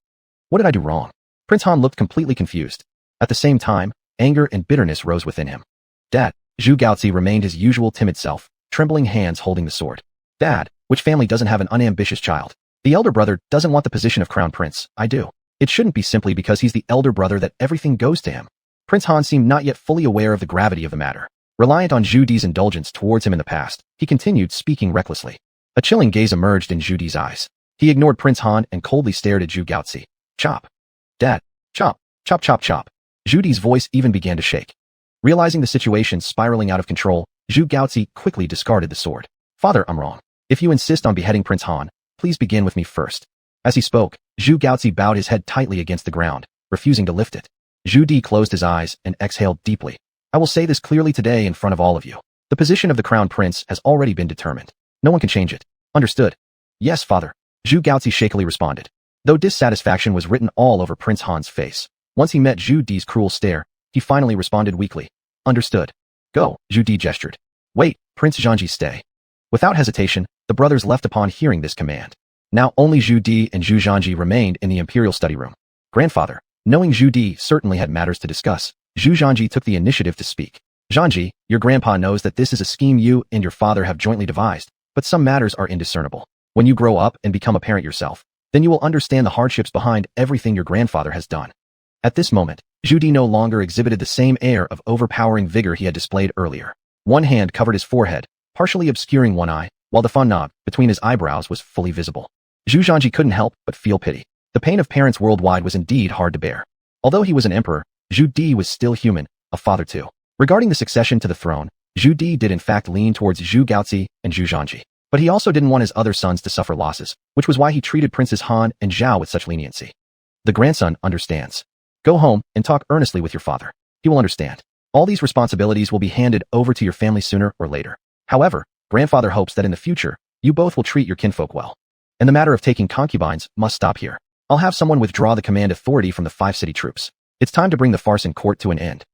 What did I do wrong? Prince Han looked completely confused. At the same time, anger and bitterness rose within him. Dad. Zhu Gaozi remained his usual timid self, trembling hands holding the sword. Dad, which family doesn't have an unambitious child? The elder brother doesn't want the position of crown prince, I do. It shouldn't be simply because he's the elder brother that everything goes to him. Prince Han seemed not yet fully aware of the gravity of the matter. Reliant on Zhu Di's indulgence towards him in the past, he continued speaking recklessly. A chilling gaze emerged in Zhu Di's eyes. He ignored Prince Han and coldly stared at Zhu Gaozi. Chop. Dad. Chop. Chop chop chop. Zhu Di's voice even began to shake. Realizing the situation spiraling out of control, Zhu Gaozi quickly discarded the sword. Father, I'm wrong. If you insist on beheading Prince Han, please begin with me first. As he spoke, Zhu Gaozi bowed his head tightly against the ground, refusing to lift it. Zhu Di closed his eyes and exhaled deeply. I will say this clearly today in front of all of you. The position of the crown prince has already been determined. No one can change it. Understood? Yes, father. Zhu Gaozi shakily responded. Though dissatisfaction was written all over Prince Han's face, once he met Zhu Di's cruel stare, he finally responded weakly. Understood. Go, Zhu Di gestured. Wait, Prince Zhanji, stay. Without hesitation, the brothers left upon hearing this command. Now only Zhu Di and Zhu Zhanji remained in the imperial study room. Grandfather, knowing Zhu Di certainly had matters to discuss, Zhu Zhanji took the initiative to speak. Zhanji, your grandpa knows that this is a scheme you and your father have jointly devised, but some matters are indiscernible. When you grow up and become a parent yourself, then you will understand the hardships behind everything your grandfather has done. At this moment, Zhu Di no longer exhibited the same air of overpowering vigor he had displayed earlier. One hand covered his forehead, partially obscuring one eye, while the fawn knob between his eyebrows was fully visible. Zhu Zhanji couldn't help but feel pity. The pain of parents worldwide was indeed hard to bear. Although he was an emperor, Zhu Di was still human, a father too. Regarding the succession to the throne, Zhu Di did in fact lean towards Zhu Gaozi and Zhu Zhanji. But he also didn't want his other sons to suffer losses, which was why he treated Princes Han and Zhao with such leniency. The grandson understands. Go home and talk earnestly with your father. He will understand. All these responsibilities will be handed over to your family sooner or later. However, grandfather hopes that in the future, you both will treat your kinfolk well. And the matter of taking concubines must stop here. I'll have someone withdraw the command authority from the 5 city troops. It's time to bring the farce in court to an end.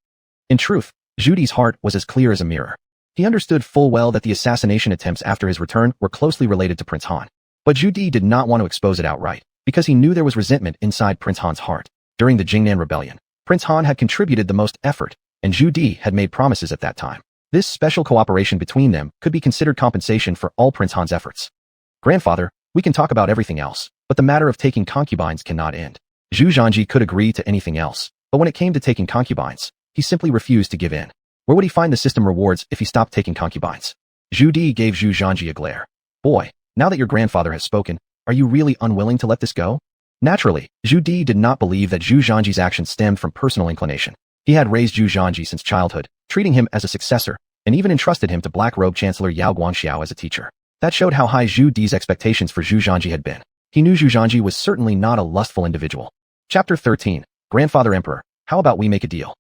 In truth, Zhu Di's heart was as clear as a mirror. He understood full well that the assassination attempts after his return were closely related to Prince Han. But Zhu Di did not want to expose it outright, because he knew there was resentment inside Prince Han's heart. During the Jingnan Rebellion, Prince Han had contributed the most effort, and Zhu Di had made promises at that time. This special cooperation between them could be considered compensation for all Prince Han's efforts. Grandfather, we can talk about everything else, but the matter of taking concubines cannot end. Zhu Zhanji could agree to anything else, but when it came to taking concubines, he simply refused to give in. Where would he find the system rewards if he stopped taking concubines? Zhu Di gave Zhu Zhanji a glare. Boy, now that your grandfather has spoken, are you really unwilling to let this go? Naturally, Zhu Di did not believe that Zhu Zhanji's actions stemmed from personal inclination. He had raised Zhu Zhanji since childhood, treating him as a successor, and even entrusted him to Black Robe Chancellor Yao Guangxiao as a teacher. That showed how high Zhu Di's expectations for Zhu Zhanji had been. He knew Zhu Zhanji was certainly not a lustful individual. Chapter 13. Grandfather Emperor, how about we make a deal?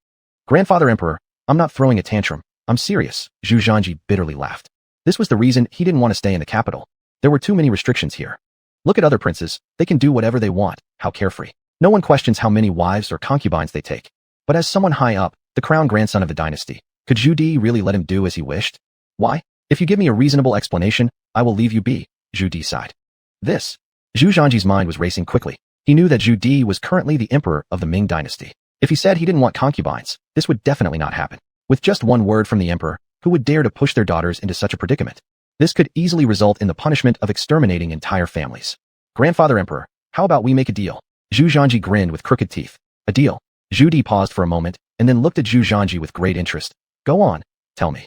Grandfather Emperor, I'm not throwing a tantrum. I'm serious, Zhu Zhanji bitterly laughed. This was the reason he didn't want to stay in the capital. There were too many restrictions here. Look at other princes, they can do whatever they want, how carefree. No one questions how many wives or concubines they take. But as someone high up, the crown grandson of the dynasty, could Zhu Di really let him do as he wished? Why? If you give me a reasonable explanation, I will leave you be, Zhu Di sighed. This. Zhu Zhanji's mind was racing quickly. He knew that Zhu Di was currently the emperor of the Ming Dynasty. If he said he didn't want concubines, this would definitely not happen. With just one word from the emperor, who would dare to push their daughters into such a predicament? This could easily result in the punishment of exterminating entire families. Grandfather Emperor, how about we make a deal? Zhu Zhanji grinned with crooked teeth. A deal. Zhu Di paused for a moment, and then looked at Zhu Zhanji with great interest. Go on, tell me.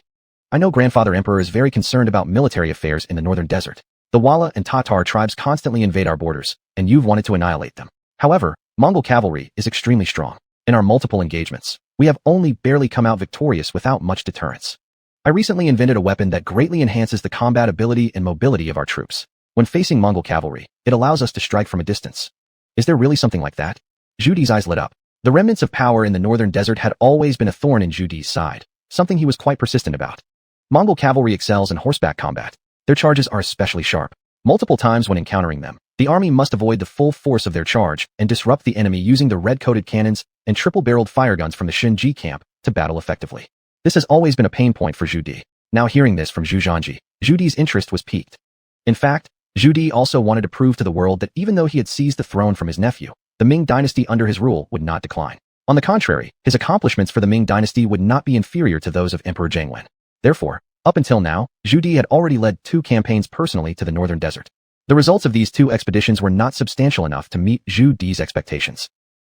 I know Grandfather Emperor is very concerned about military affairs in the northern desert. The Wala and Tatar tribes constantly invade our borders, and you've wanted to annihilate them. However, Mongol cavalry is extremely strong. In our multiple engagements, we have only barely come out victorious without much deterrence. I recently invented a weapon that greatly enhances the combat ability and mobility of our troops. When facing Mongol cavalry, it allows us to strike from a distance. Is there really something like that? Zhu Di's eyes lit up. The remnants of power in the northern desert had always been a thorn in Zhu Di's side, something he was quite persistent about. Mongol cavalry excels in horseback combat. Their charges are especially sharp. Multiple times when encountering them, the army must avoid the full force of their charge and disrupt the enemy using the red-coated cannons and triple-barreled fire guns from the Shenji camp to battle effectively. This has always been a pain point for Zhu Di. Now hearing this from Zhu Zhanji, Zhu Di's interest was piqued. In fact, Zhu Di also wanted to prove to the world that even though he had seized the throne from his nephew, the Ming Dynasty under his rule would not decline. On the contrary, his accomplishments for the Ming Dynasty would not be inferior to those of Emperor Jiangwen. Therefore, up until now, Zhu Di had already led 2 campaigns personally to the northern desert. The results of these 2 expeditions were not substantial enough to meet Zhu Di's expectations.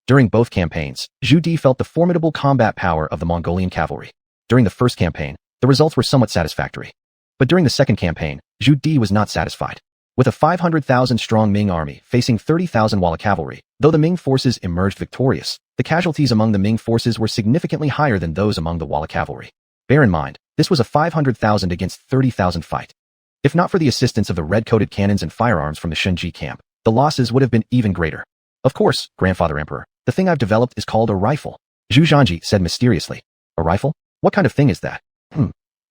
During both campaigns, Zhu Di felt the formidable combat power of the Mongolian cavalry. During the first campaign, the results were somewhat satisfactory. But during the second campaign, Zhu Di was not satisfied. With a 500,000-strong Ming army facing 30,000 Wala cavalry, though the Ming forces emerged victorious, the casualties among the Ming forces were significantly higher than those among the Wala cavalry. Bear in mind, this was a 500,000 against 30,000 fight. If not for the assistance of the red-coated cannons and firearms from the Shenji camp, the losses would have been even greater. Of course, Grandfather Emperor, the thing I've developed is called a rifle, Zhu Zhanji said mysteriously. A rifle? What kind of thing is that?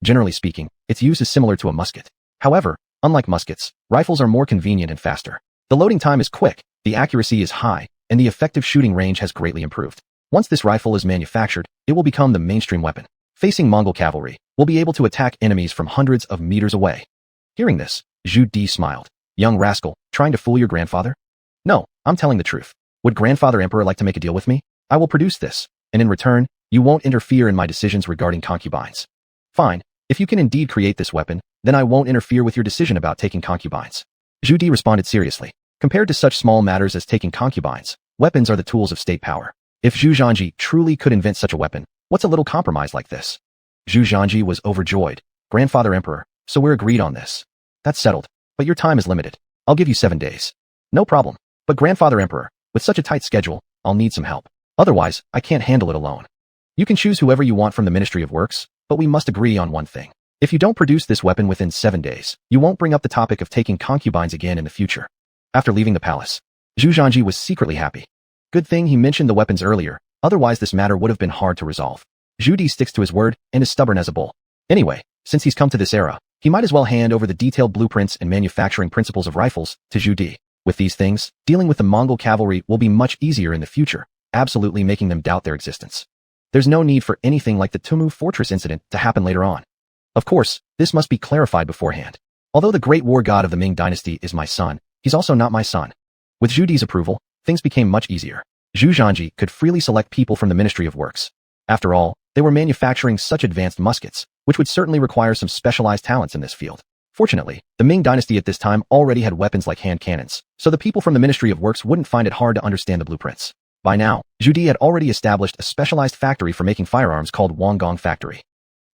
Generally speaking, its use is similar to a musket. However, unlike muskets, rifles are more convenient and faster. The loading time is quick, the accuracy is high, and the effective shooting range has greatly improved. Once this rifle is manufactured, it will become the mainstream weapon. Facing Mongol cavalry, we'll be able to attack enemies from hundreds of meters away. Hearing this, Zhu Di smiled. Young rascal, trying to fool your grandfather? No, I'm telling the truth. Would Grandfather Emperor like to make a deal with me? I will produce this, and in return, you won't interfere in my decisions regarding concubines. Fine, if you can indeed create this weapon, then I won't interfere with your decision about taking concubines. Zhu Di responded seriously. Compared to such small matters as taking concubines, weapons are the tools of state power. If Zhu Zhanji truly could invent such a weapon, what's a little compromise like this? Zhu Zhanji was overjoyed. Grandfather Emperor, so we're agreed on this. That's settled, but your time is limited. I'll give you 7 days. No problem. But Grandfather Emperor, with such a tight schedule, I'll need some help. Otherwise, I can't handle it alone. You can choose whoever you want from the Ministry of Works, but we must agree on one thing. If you don't produce this weapon within 7 days, you won't bring up the topic of taking concubines again in the future. After leaving the palace, Zhu Zhanji was secretly happy. Good thing he mentioned the weapons earlier, otherwise this matter would have been hard to resolve. Zhu Di sticks to his word and is stubborn as a bull. Anyway, since he's come to this era, he might as well hand over the detailed blueprints and manufacturing principles of rifles to Zhu Di. With these things, dealing with the Mongol cavalry will be much easier in the future, absolutely making them doubt their existence. There's no need for anything like the Tumu Fortress incident to happen later on. Of course, this must be clarified beforehand. Although the great war god of the Ming Dynasty is my son, he's also not my son. With Zhu Di's approval, things became much easier. Zhu Zhanji could freely select people from the Ministry of Works. After all, they were manufacturing such advanced muskets, which would certainly require some specialized talents in this field. Fortunately, the Ming Dynasty at this time already had weapons like hand cannons, so the people from the Ministry of Works wouldn't find it hard to understand the blueprints. By now, Zhu Di had already established a specialized factory for making firearms called Wangong Factory.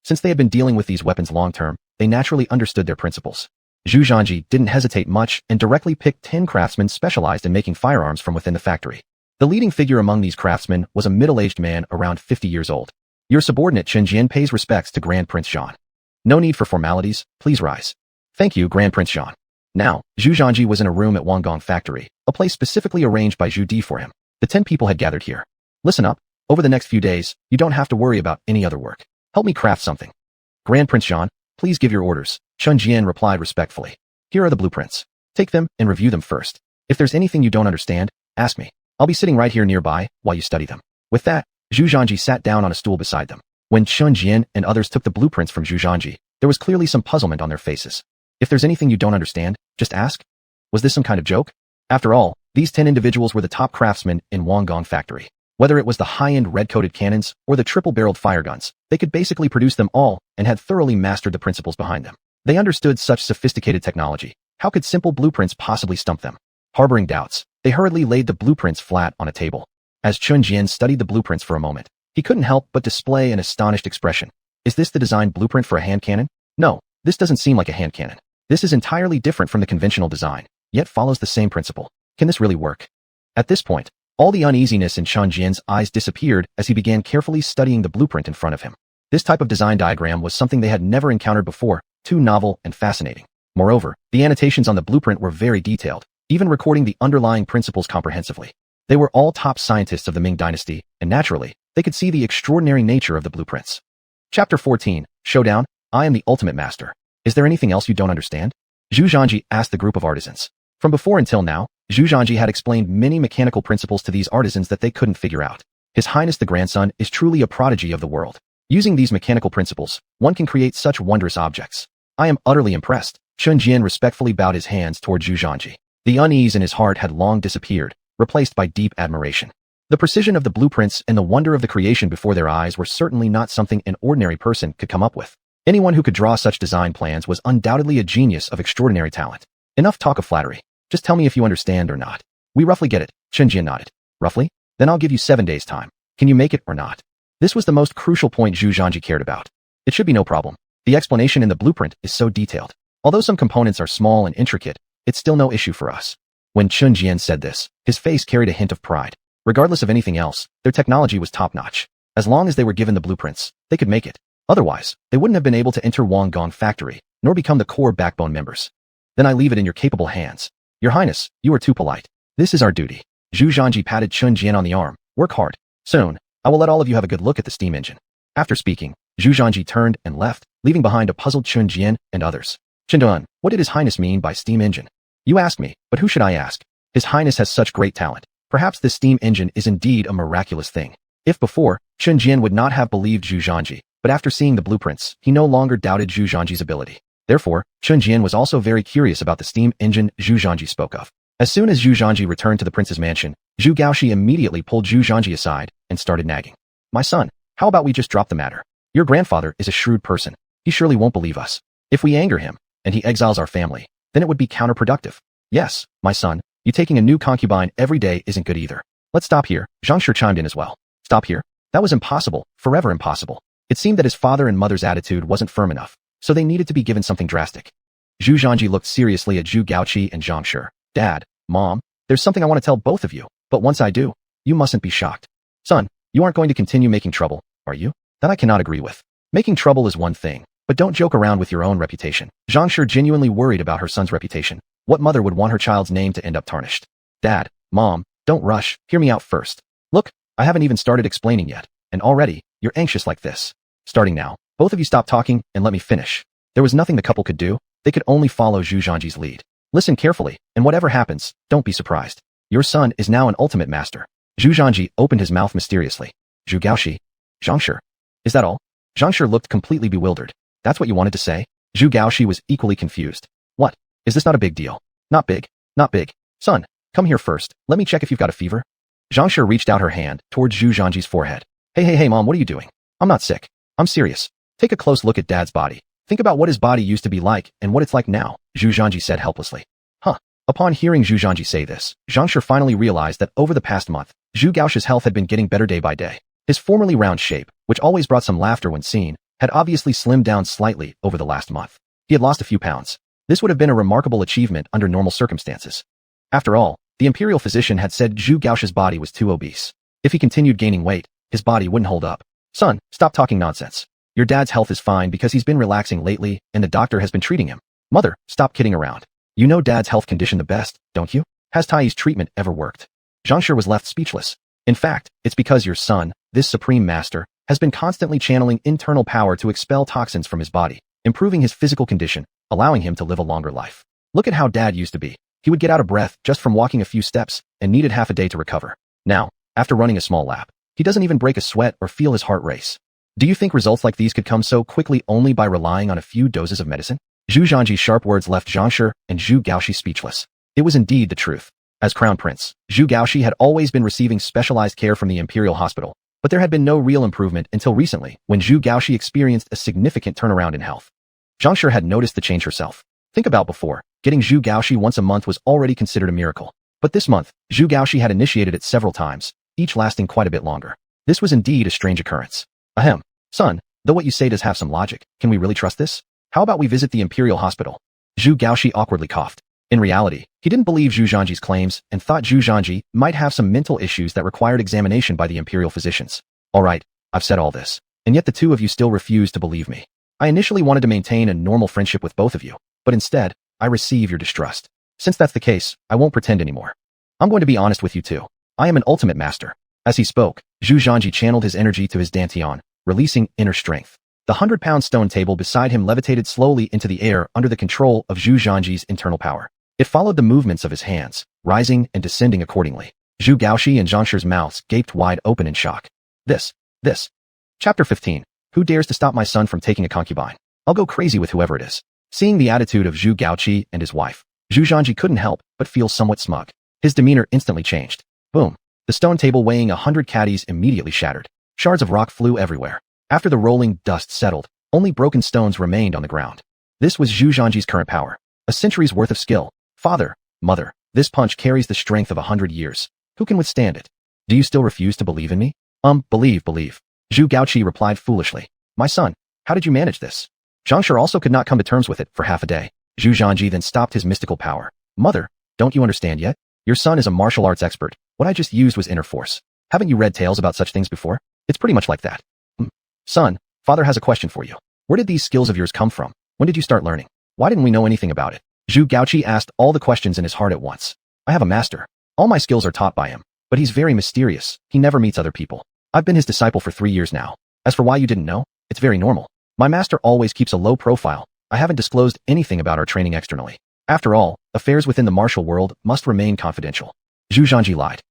Since they had been dealing with these weapons long-term, they naturally understood their principles. Zhu Zhanji didn't hesitate much and directly picked 10 craftsmen specialized in making firearms from within the factory. The leading figure among these craftsmen was a middle-aged man around 50 years old. Your subordinate Chen Jian pays respects to Grand Prince Zhan. No need for formalities, please rise. Thank you, Grand Prince Zhan. Now, Zhu Zhanji was in a room at Wangong Factory, a place specifically arranged by Zhu Di for him. The 10 people had gathered here. Listen up, over the next few days, you don't have to worry about any other work. Help me craft something. Grand Prince Zhan, please give your orders, Chen Jian replied respectfully. Here are the blueprints. Take them and review them first. If there's anything you don't understand, ask me. I'll be sitting right here nearby while you study them. With that, Zhu Zhanji sat down on a stool beside them. When Chen Jian and others took the blueprints from Zhu Zhanji, there was clearly some puzzlement on their faces. If there's anything you don't understand, just ask. Was this some kind of joke? After all, these 10 individuals were the top craftsmen in Wangong Factory. Whether it was the high-end red-coated cannons or the triple-barreled fire guns, they could basically produce them all and had thoroughly mastered the principles behind them. They understood such sophisticated technology. How could simple blueprints possibly stump them? Harboring doubts, they hurriedly laid the blueprints flat on a table. As Chen Jian studied the blueprints for a moment, He couldn't help but display an astonished expression. Is this the design blueprint for a hand cannon? No, this doesn't seem like a hand cannon. This is entirely different from the conventional design, yet follows the same principle. Can this really work? At this point, all the uneasiness in Chen Jian's eyes disappeared as he began carefully studying the blueprint in front of him. This type of design diagram was something they had never encountered before, too novel and fascinating. Moreover, the annotations on the blueprint were very detailed, even recording the underlying principles comprehensively. They were all top scientists of the Ming Dynasty, and naturally, they could see the extraordinary nature of the blueprints. Chapter 14, Showdown, I am the ultimate master. Is there anything else you don't understand? Zhu Zhanji asked the group of artisans. From before until now, Zhu Zhanji had explained many mechanical principles to these artisans that they couldn't figure out. His Highness the Grandson is truly a prodigy of the world. Using these mechanical principles, one can create such wondrous objects. I am utterly impressed. Chen Jian respectfully bowed his hands toward Zhu Zhanji. The unease in his heart had long disappeared, replaced by deep admiration. The precision of the blueprints and the wonder of the creation before their eyes were certainly not something an ordinary person could come up with. Anyone who could draw such design plans was undoubtedly a genius of extraordinary talent. Enough talk of flattery. Just tell me if you understand or not. We roughly get it, Chen Jian nodded. Roughly? Then I'll give you 7 days' time. Can you make it or not? This was the most crucial point Zhu Zhanji cared about. It should be no problem. The explanation in the blueprint is so detailed. Although some components are small and intricate, it's still no issue for us. When Chen Jian said this, his face carried a hint of pride. Regardless of anything else, their technology was top-notch. As long as they were given the blueprints, they could make it. Otherwise, they wouldn't have been able to enter Wang Gong Factory, nor become the core backbone members. Then I leave it in your capable hands. Your Highness, you are too polite. This is our duty. Zhu Zhanji patted Chen Jian on the arm. Work hard. Soon, I will let all of you have a good look at the steam engine. After speaking, Zhu Zhanji turned and left, leaving behind a puzzled Chen Jian and others. Chen Duan, what did His Highness mean by steam engine? You asked me, but who should I ask? His Highness has such great talent. Perhaps this steam engine is indeed a miraculous thing. If before, Chen Jian would not have believed Zhu Zhanji, but after seeing the blueprints, he no longer doubted Zhu Zhanji's ability. Therefore, Chen Jian was also very curious about the steam engine Zhu Zhanji spoke of. As soon as Zhu Zhanji returned to the prince's mansion, Zhu Gaoshi immediately pulled Zhu Zhanji aside and started nagging. My son, how about we just drop the matter? Your grandfather is a shrewd person. He surely won't believe us. If we anger him, and he exiles our family, then it would be counterproductive. Yes, my son, you taking a new concubine every day isn't good either. Let's stop here. Zhang Shi chimed in as well. Stop here? That was impossible, forever impossible. It seemed that his father and mother's attitude wasn't firm enough, so they needed to be given something drastic. Zhu Zhanji looked seriously at Zhu Gaoqi and Zhang Shi. Dad, Mom, there's something I want to tell both of you, but once I do, you mustn't be shocked. Son, you aren't going to continue making trouble, are you? That I cannot agree with. Making trouble is one thing, but don't joke around with your own reputation. Zhang Shi genuinely worried about her son's reputation. What mother would want her child's name to end up tarnished? Dad, Mom, don't rush, hear me out first. Look, I haven't even started explaining yet, and already, you're anxious like this. Starting now, both of you stop talking and let me finish. There was nothing the couple could do, they could only follow Zhu Zhanji's lead. Listen carefully, and whatever happens, don't be surprised. Your son is now an ultimate master. Zhu Zhanji opened his mouth mysteriously. Zhu Gaoshi. Zhang Shi. Is that all? Zhang Shi looked completely bewildered. That's what you wanted to say? Zhu Gaoshi was equally confused. What? Is this not a big deal? Not big. Not big. Son, come here first. Let me check if you've got a fever. Zhang Shi reached out her hand towards Zhu Zhanji's forehead. Hey, Mom, what are you doing? I'm not sick. I'm serious. Take a close look at Dad's body. Think about what his body used to be like and what it's like now, Zhu Zhanji said helplessly. Huh. Upon hearing Zhu Zhanji say this, Zhang Shi finally realized that over the past month, Zhu Gaoshi's health had been getting better day by day. His formerly round shape, which always brought some laughter when seen, had obviously slimmed down slightly over the last month. He had lost a few pounds. This would have been a remarkable achievement under normal circumstances. After all, the imperial physician had said Zhu Gaoshi's body was too obese. If he continued gaining weight, his body wouldn't hold up. Son, stop talking nonsense. Your dad's health is fine because he's been relaxing lately and the doctor has been treating him. Mother, stop kidding around. You know Dad's health condition the best, don't you? Has Tai's treatment ever worked? Zhang Shi was left speechless. In fact, it's because your son, this supreme master, has been constantly channeling internal power to expel toxins from his body, improving his physical condition, allowing him to live a longer life. Look at how Dad used to be. He would get out of breath just from walking a few steps and needed half a day to recover. Now, after running a small lap, he doesn't even break a sweat or feel his heart race. Do you think results like these could come so quickly only by relying on a few doses of medicine? Zhu Zhanji's sharp words left Zhang Shi and Zhu Gaoshi speechless. It was indeed the truth. As crown prince, Zhu Gaoshi had always been receiving specialized care from the imperial hospital, but there had been no real improvement until recently when Zhu Gaoshi experienced a significant turnaround in health. Zhang Shi had noticed the change herself. Think about before, getting Zhu Gaoshi once a month was already considered a miracle. But this month, Zhu Gaoshi had initiated it several times, each lasting quite a bit longer. This was indeed a strange occurrence. Ahem. Son, though what you say does have some logic, can we really trust this? How about we visit the Imperial Hospital? Zhu Gaoxi awkwardly coughed. In reality, he didn't believe Zhu Zhanji's claims and thought Zhu Zhanji might have some mental issues that required examination by the imperial physicians. All right, I've said all this, and yet the two of you still refuse to believe me. I initially wanted to maintain a normal friendship with both of you, but instead, I receive your distrust. Since that's the case, I won't pretend anymore. I'm going to be honest with you too. I am an ultimate master. As he spoke, Zhu Zhanji channeled his energy to his dantian, releasing inner strength. The 100-pound stone table beside him levitated slowly into the air under the control of Zhu Zhanji's internal power. It followed the movements of his hands, rising and descending accordingly. Zhu Gaoxi and Zhang Shi's mouths gaped wide open in shock. This. Chapter 15. Who dares to stop my son from taking a concubine? I'll go crazy with whoever it is. Seeing the attitude of Zhu Gaoxi and his wife, Zhu Zhanji couldn't help but feel somewhat smug. His demeanor instantly changed. Boom. The stone table weighing 100 caddies immediately shattered. Shards of rock flew everywhere. After the rolling dust settled, only broken stones remained on the ground. This was Zhu Zhanji's current power. A century's worth of skill. Father, mother, this punch carries the strength of 100 years. Who can withstand it? Do you still refuse to believe in me? Believe. Zhu Gaoxi replied foolishly. My son, how did you manage this? Zhang Shi also could not come to terms with it for half a day. Zhu Zhanji then stopped his mystical power. Mother, don't you understand yet? Your son is a martial arts expert. What I just used was inner force. Haven't you read tales about such things before? It's pretty much like that. Son, father has a question for you. Where did these skills of yours come from? When did you start learning? Why didn't we know anything about it? Zhu Gaoxi asked all the questions in his heart at once. I have a master. All my skills are taught by him, but he's very mysterious. He never meets other people. I've been his disciple for 3 years now. As for why you didn't know, it's very normal. My master always keeps a low profile. I haven't disclosed anything about our training externally. After all, affairs within the martial world must remain confidential. Zhu Zhanji lied.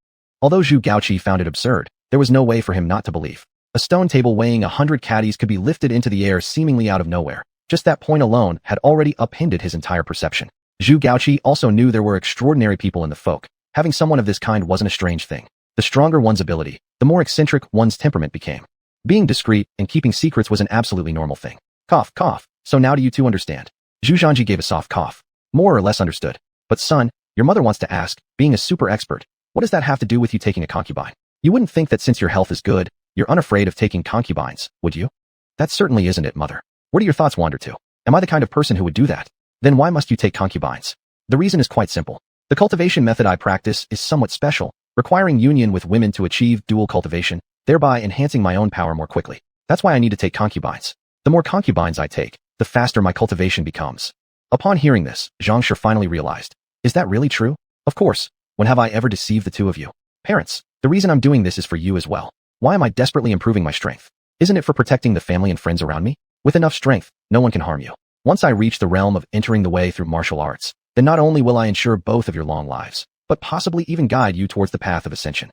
Although Zhu Gaoxi found it absurd, there was no way for him not to believe. A stone table weighing 100 caddies could be lifted into the air seemingly out of nowhere. Just that point alone had already upended his entire perception. Zhu Gaoxi also knew there were extraordinary people in the folk. Having someone of this kind wasn't a strange thing. The stronger one's ability, the more eccentric one's temperament became. Being discreet and keeping secrets was an absolutely normal thing. Cough, cough. So now do you two understand? Zhu Zhanji gave a soft cough. More or less understood. But son, your mother wants to ask, being a super expert, what does that have to do with you taking a concubine? You wouldn't think that since your health is good, you're unafraid of taking concubines, would you? That certainly isn't it, mother. Where do your thoughts wander to? Am I the kind of person who would do that? Then why must you take concubines? The reason is quite simple. The cultivation method I practice is somewhat special, requiring union with women to achieve dual cultivation, thereby enhancing my own power more quickly. That's why I need to take concubines. The more concubines I take, the faster my cultivation becomes. Upon hearing this, Zhang Shi finally realized. Is that really true? Of course. When have I ever deceived the two of you? Parents, the reason I'm doing this is for you as well. Why am I desperately improving my strength? Isn't it for protecting the family and friends around me? With enough strength, no one can harm you. Once I reach the realm of entering the way through martial arts, then not only will I ensure both of your long lives, but possibly even guide you towards the path of ascension.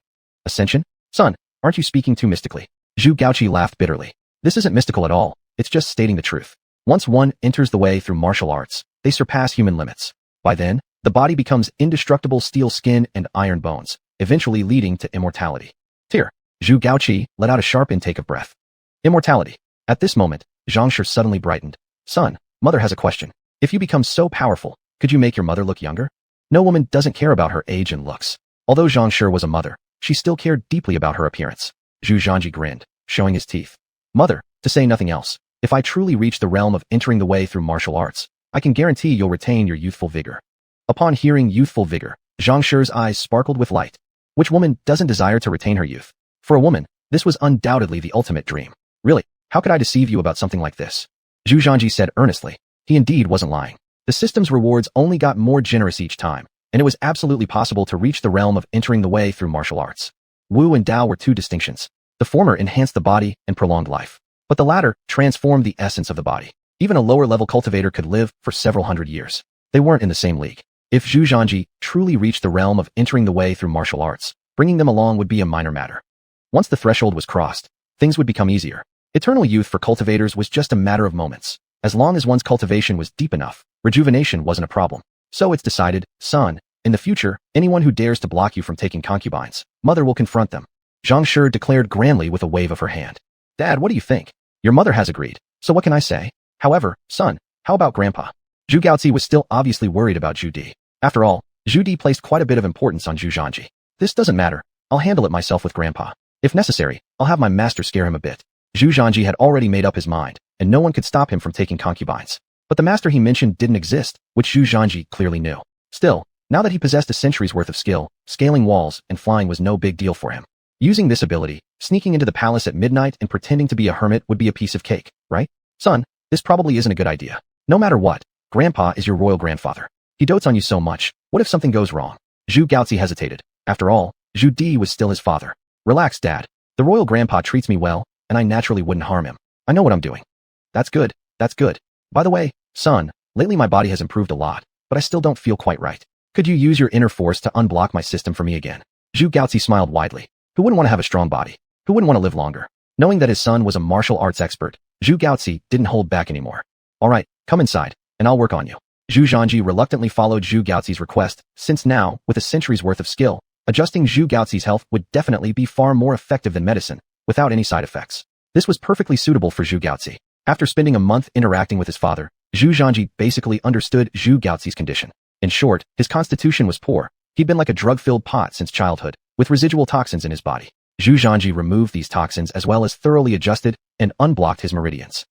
Ascension? Son, aren't you speaking too mystically? Zhu Gaoxi laughed bitterly. This isn't mystical at all. It's just stating the truth. Once one enters the way through martial arts, they surpass human limits. By then, the body becomes indestructible steel skin and iron bones, eventually leading to immortality. Tear. Zhu Gaoxi let out a sharp intake of breath. Immortality. At this moment, Zhang Shi suddenly brightened. Son, mother has a question. If you become so powerful, could you make your mother look younger? No woman doesn't care about her age and looks. Although Zhang Shi was a mother, she still cared deeply about her appearance. Zhu Zhanji grinned, showing his teeth. Mother, to say nothing else, if I truly reach the realm of entering the way through martial arts, I can guarantee you'll retain your youthful vigor. Upon hearing youthful vigor, Zhang Shi's eyes sparkled with light. Which woman doesn't desire to retain her youth? For a woman, this was undoubtedly the ultimate dream. Really, how could I deceive you about something like this? Zhu Zhanji said earnestly. He indeed wasn't lying. The system's rewards only got more generous each time, and it was absolutely possible to reach the realm of entering the way through martial arts. Wu and Dao were two distinctions. The former enhanced the body and prolonged life, but the latter transformed the essence of the body. Even a lower-level cultivator could live for several hundred years. They weren't in the same league. If Zhu Zhanji truly reached the realm of entering the way through martial arts, bringing them along would be a minor matter. Once the threshold was crossed, things would become easier. Eternal youth for cultivators was just a matter of moments. As long as one's cultivation was deep enough, rejuvenation wasn't a problem. So it's decided, son, in the future, anyone who dares to block you from taking concubines, mother will confront them. Zhang Shi declared grandly with a wave of her hand. Dad, what do you think? Your mother has agreed, so what can I say? However, son, how about grandpa? Zhu Gaoxi was still obviously worried about Zhu Di. After all, Zhu Di placed quite a bit of importance on Zhu Zhanji. This doesn't matter. I'll handle it myself with grandpa. If necessary, I'll have my master scare him a bit. Zhu Zhanji had already made up his mind, and no one could stop him from taking concubines. But the master he mentioned didn't exist, which Zhu Zhanji clearly knew. Still, now that he possessed a century's worth of skill, scaling walls and flying was no big deal for him. Using this ability, sneaking into the palace at midnight and pretending to be a hermit would be a piece of cake, right? Son, this probably isn't a good idea. No matter what, Grandpa is your royal grandfather. He dotes on you so much. What if something goes wrong? Zhu Gaozi hesitated. After all, Zhu Di was still his father. Relax, Dad. The royal grandpa treats me well, and I naturally wouldn't harm him. I know what I'm doing. That's good. That's good. By the way, son, lately my body has improved a lot, but I still don't feel quite right. Could you use your inner force to unblock my system for me again? Zhu Gaozi smiled widely. Who wouldn't want to have a strong body? Who wouldn't want to live longer? Knowing that his son was a martial arts expert, Zhu Gaozi didn't hold back anymore. All right, come inside, and I'll work on you. Zhu Zhanji reluctantly followed Zhu Gaozi's request, since now, with a century's worth of skill, adjusting Zhu Gaozi's health would definitely be far more effective than medicine, without any side effects. This was perfectly suitable for Zhu Gaozi. After spending a month interacting with his father, Zhu Zhanji basically understood Zhu Gaozi's condition. In short, his constitution was poor. He'd been like a drug-filled pot since childhood, with residual toxins in his body. Zhu Zhanji removed these toxins as well as thoroughly adjusted and unblocked his meridians.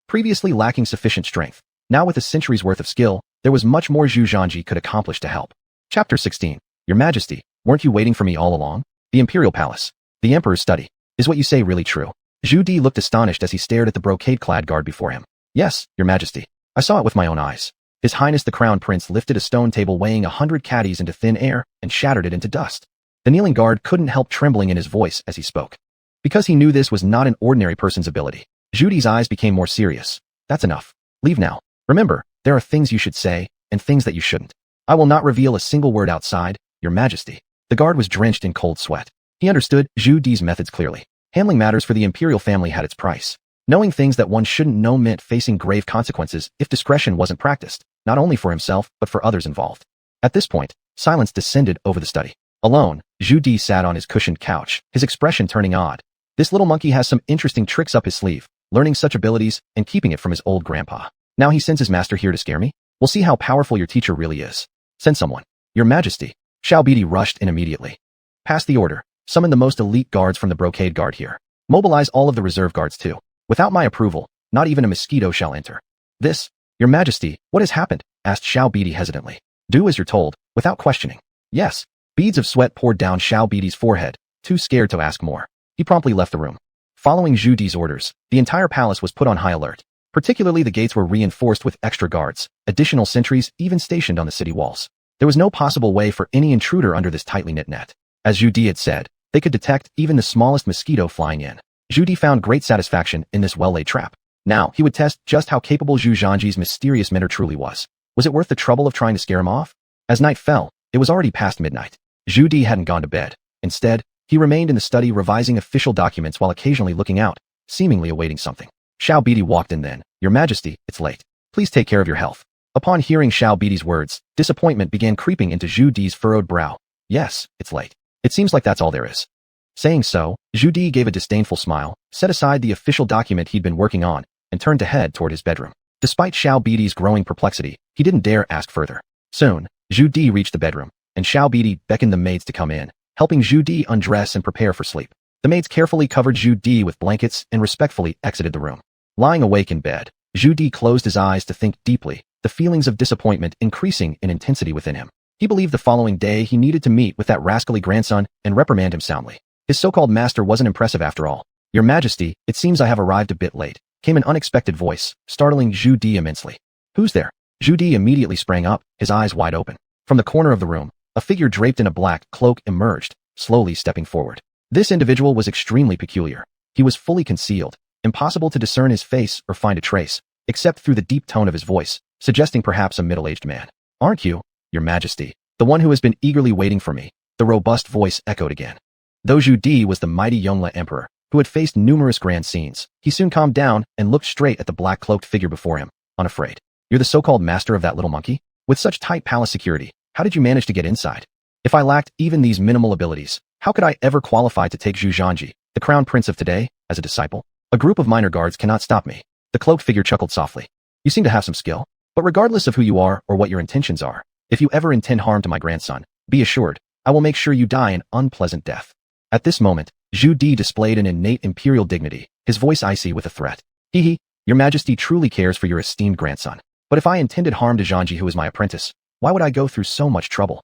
Previously lacking sufficient strength, now with a century's worth of skill, there was much more Zhu Zhanji could accomplish to help. Chapter 16. Your Majesty, weren't you waiting for me all along? The Imperial Palace. The Emperor's study. Is what you say really true? Zhu Di looked astonished as he stared at the brocade-clad guard before him. Yes, Your Majesty. I saw it with my own eyes. His Highness the Crown Prince lifted a stone table weighing 100 caddies into thin air and shattered it into dust. The kneeling guard couldn't help trembling in his voice as he spoke. Because he knew this was not an ordinary person's ability, Zhu Di's eyes became more serious. That's enough. Leave now. Remember, there are things you should say and things that you shouldn't. I will not reveal a single word outside, Your Majesty. The guard was drenched in cold sweat. He understood Zhu Di's methods clearly. Handling matters for the imperial family had its price. Knowing things that one shouldn't know meant facing grave consequences if discretion wasn't practiced, not only for himself but for others involved. At this point, silence descended over the study. Alone, Zhu Di sat on his cushioned couch, his expression turning odd. This little monkey has some interesting tricks up his sleeve, learning such abilities and keeping it from his old grandpa. Now he sends his master here to scare me? We'll see how powerful your teacher really is. Send someone. Your Majesty. Xiao Bidi rushed in immediately. Pass the order. Summon the most elite guards from the brocade guard here. Mobilize all of the reserve guards too. Without my approval, not even a mosquito shall enter. This, Your Majesty, what has happened? Asked Xiao Bidi hesitantly. Do as you're told, without questioning. Yes. Beads of sweat poured down Xiao Bidi's forehead, too scared to ask more. He promptly left the room. Following Zhu Di's orders, the entire palace was put on high alert. Particularly the gates were reinforced with extra guards, additional sentries even stationed on the city walls. There was no possible way for any intruder under this tightly knit net. As Zhu Di had said, they could detect even the smallest mosquito flying in. Zhu Di found great satisfaction in this well-laid trap. Now, he would test just how capable Zhu Zhanji's mysterious mentor truly was. Was it worth the trouble of trying to scare him off? As night fell, it was already past midnight. Zhu Di hadn't gone to bed. Instead, he remained in the study revising official documents while occasionally looking out, seemingly awaiting something. Xiao Bidi walked in then. Your Majesty, it's late. Please take care of your health. Upon hearing Xiao Bidi's words, disappointment began creeping into Zhu Di's furrowed brow. Yes, it's late. It seems like that's all there is. Saying so, Zhu Di gave a disdainful smile, set aside the official document he'd been working on, and turned to head toward his bedroom. Despite Xiao Bidi's growing perplexity, he didn't dare ask further. Soon, Zhu Di reached the bedroom, and Xiao Bidi beckoned the maids to come in, helping Zhu Di undress and prepare for sleep. The maids carefully covered Zhu Di with blankets and respectfully exited the room. Lying awake in bed, Zhu Di closed his eyes to think deeply, the feelings of disappointment increasing in intensity within him. He believed the following day he needed to meet with that rascally grandson and reprimand him soundly. His so-called master wasn't impressive after all. Your Majesty, it seems I have arrived a bit late, came an unexpected voice, startling Zhu Di immensely. Who's there? Zhu Di immediately sprang up, his eyes wide open. From the corner of the room, a figure draped in a black cloak emerged, slowly stepping forward. This individual was extremely peculiar. He was fully concealed, impossible to discern his face or find a trace, except through the deep tone of his voice, suggesting perhaps a middle-aged man. Aren't you, Your Majesty, the one who has been eagerly waiting for me? The robust voice echoed again. Though Zhu Di was the mighty Yongle Emperor, who had faced numerous grand scenes, he soon calmed down and looked straight at the black-cloaked figure before him, unafraid. You're the so-called master of that little monkey? With such tight palace security, how did you manage to get inside? If I lacked even these minimal abilities, how could I ever qualify to take Zhu Zhanji, the crown prince of today, as a disciple? A group of minor guards cannot stop me. The cloaked figure chuckled softly. You seem to have some skill, but regardless of who you are or what your intentions are, if you ever intend harm to my grandson, be assured, I will make sure you die an unpleasant death. At this moment, Zhu Di displayed an innate imperial dignity, his voice icy with a threat. Hee, your majesty truly cares for your esteemed grandson. But if I intended harm to Zhanji, who is my apprentice, why would I go through so much trouble?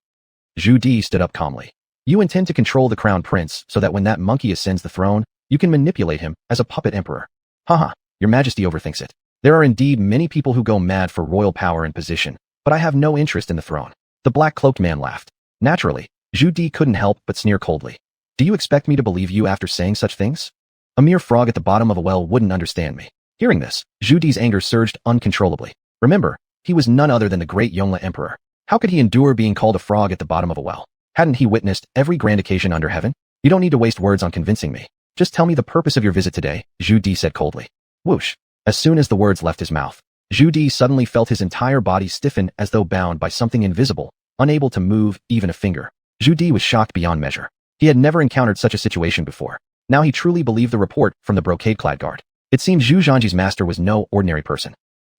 Zhu Di stood up calmly. You intend to control the crown prince so that when that monkey ascends the throne, you can manipulate him as a puppet emperor. Haha, your majesty overthinks it. There are indeed many people who go mad for royal power and position, but I have no interest in the throne. The black-cloaked man laughed. Naturally, Zhu Di couldn't help but sneer coldly. Do you expect me to believe you after saying such things? A mere frog at the bottom of a well wouldn't understand me. Hearing this, Zhu Di's anger surged uncontrollably. Remember, he was none other than the great Yongle Emperor. How could he endure being called a frog at the bottom of a well? Hadn't he witnessed every grand occasion under heaven? You don't need to waste words on convincing me. Just tell me the purpose of your visit today, Zhu Di said coldly. Whoosh. As soon as the words left his mouth, Zhu Di suddenly felt his entire body stiffen as though bound by something invisible, unable to move even a finger. Zhu Di was shocked beyond measure. He had never encountered such a situation before. Now he truly believed the report from the brocade-clad guard. It seemed Zhu Zhanji's master was no ordinary person.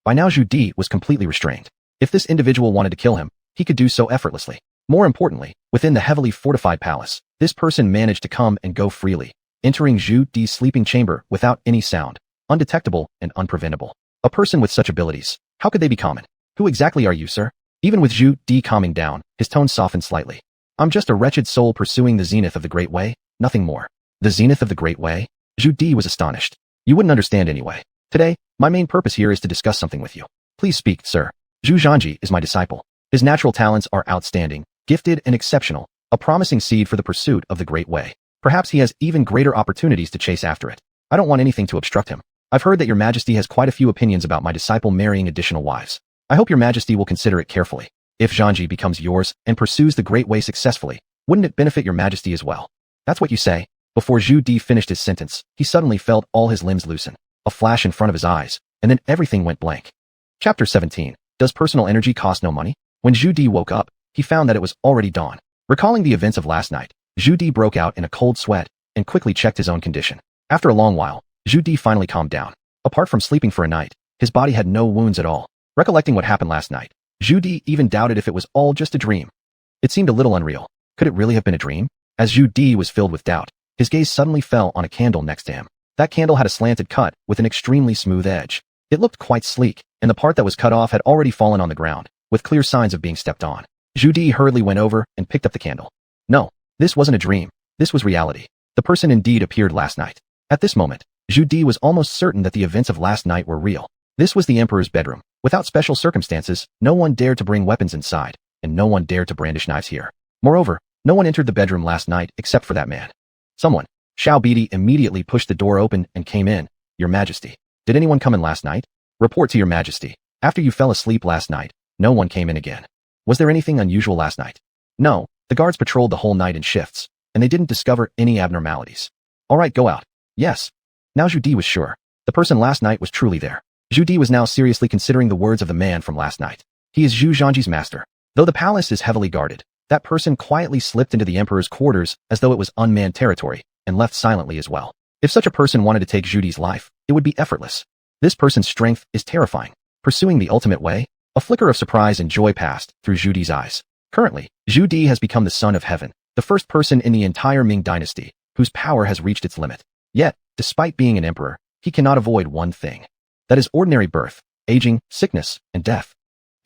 By now Zhu Di was completely restrained. If this individual wanted to kill him, he could do so effortlessly. More importantly, within the heavily fortified palace, this person managed to come and go freely, entering Zhu Di's sleeping chamber without any sound, undetectable and unpreventable. A person with such abilities, how could they be common? Who exactly are you, sir? Even with Zhu Di calming down, his tone softened slightly. I'm just a wretched soul pursuing the zenith of the Great Way, nothing more. The zenith of the Great Way? Zhu Di was astonished. You wouldn't understand anyway. Today, my main purpose here is to discuss something with you. Please speak, sir. Zhu Zhanji is my disciple. His natural talents are outstanding, gifted and exceptional, a promising seed for the pursuit of the Great Way. Perhaps he has even greater opportunities to chase after it. I don't want anything to obstruct him. I've heard that your majesty has quite a few opinions about my disciple marrying additional wives. I hope your majesty will consider it carefully. If Zhanji becomes yours and pursues the Great Way successfully, wouldn't it benefit your majesty as well? That's what you say. Before Zhu Di finished his sentence, he suddenly felt all his limbs loosen, a flash in front of his eyes, and then everything went blank. Chapter 17. Does personal energy cost no money? When Zhu Di woke up, he found that it was already dawn. Recalling the events of last night, Zhu Di broke out in a cold sweat and quickly checked his own condition. After a long while, Zhu Di finally calmed down. Apart from sleeping for a night, his body had no wounds at all. Recollecting what happened last night, Zhu Di even doubted if it was all just a dream. It seemed a little unreal. Could it really have been a dream? As Zhu Di was filled with doubt, his gaze suddenly fell on a candle next to him. That candle had a slanted cut with an extremely smooth edge. It looked quite sleek, and the part that was cut off had already fallen on the ground, with clear signs of being stepped on. Zhu Di hurriedly went over and picked up the candle. No, this wasn't a dream. This was reality. The person indeed appeared last night. At this moment, Zhu Di was almost certain that the events of last night were real. This was the emperor's bedroom. Without special circumstances, no one dared to bring weapons inside, and no one dared to brandish knives here. Moreover, no one entered the bedroom last night except for that man. Someone. Xiao Bidi immediately pushed the door open and came in. Your Majesty. Did anyone come in last night? Report to your Majesty. After you fell asleep last night, no one came in again. Was there anything unusual last night? No, the guards patrolled the whole night in shifts, and they didn't discover any abnormalities. All right, go out. Yes. Now Zhu Di was sure. The person last night was truly there. Zhu Di was now seriously considering the words of the man from last night. He is Zhu Zhanji's master. Though the palace is heavily guarded, that person quietly slipped into the emperor's quarters as though it was unmanned territory, and left silently as well. If such a person wanted to take Zhu Di's life, it would be effortless. This person's strength is terrifying. Pursuing the ultimate way, a flicker of surprise and joy passed through Zhu Di's eyes. Currently, Zhu Di has become the son of heaven, the first person in the entire Ming Dynasty, whose power has reached its limit. Yet, despite being an emperor, he cannot avoid one thing. That is ordinary birth, aging, sickness, and death.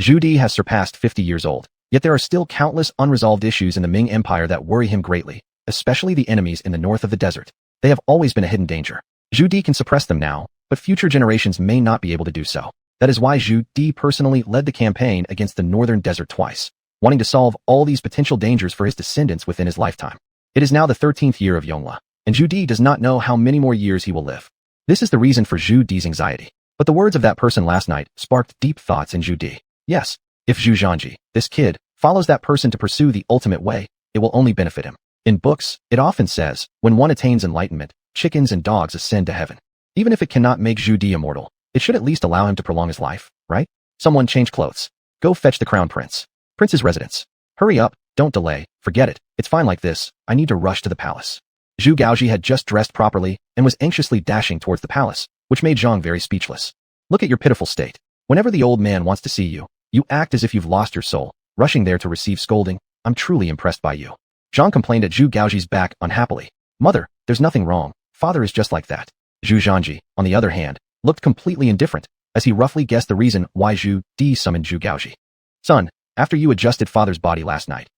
Zhu Di has surpassed 50 years old, yet there are still countless unresolved issues in the Ming Empire that worry him greatly, especially the enemies in the north of the desert. They have always been a hidden danger. Zhu Di can suppress them now, but future generations may not be able to do so. That is why Zhu Di personally led the campaign against the northern desert twice, wanting to solve all these potential dangers for his descendants within his lifetime. It is now the 13th year of Yongle, and Zhu Di does not know how many more years he will live. This is the reason for Zhu Di's anxiety. But the words of that person last night sparked deep thoughts in Zhu Di. Yes, if Zhu Zhanji, this kid, follows that person to pursue the ultimate way, it will only benefit him. In books, it often says, when one attains enlightenment, chickens and dogs ascend to heaven. Even if it cannot make Zhu Di immortal, it should at least allow him to prolong his life, right? Someone change clothes. Go fetch the crown prince. Prince's residence. Hurry up, don't delay, forget it, it's fine like this, I need to rush to the palace. Zhu Gaoji had just dressed properly and was anxiously dashing towards the palace, which made Zhang very speechless. Look at your pitiful state. Whenever the old man wants to see you, you act as if you've lost your soul, rushing there to receive scolding. I'm truly impressed by you. Zhang complained at Zhu Gaoji's back unhappily. Mother, there's nothing wrong. Father is just like that. Zhu Zhanji, on the other hand, looked completely indifferent, as he roughly guessed the reason why Zhu Di summoned Zhu Gaoji. Son, after you adjusted father's body last night,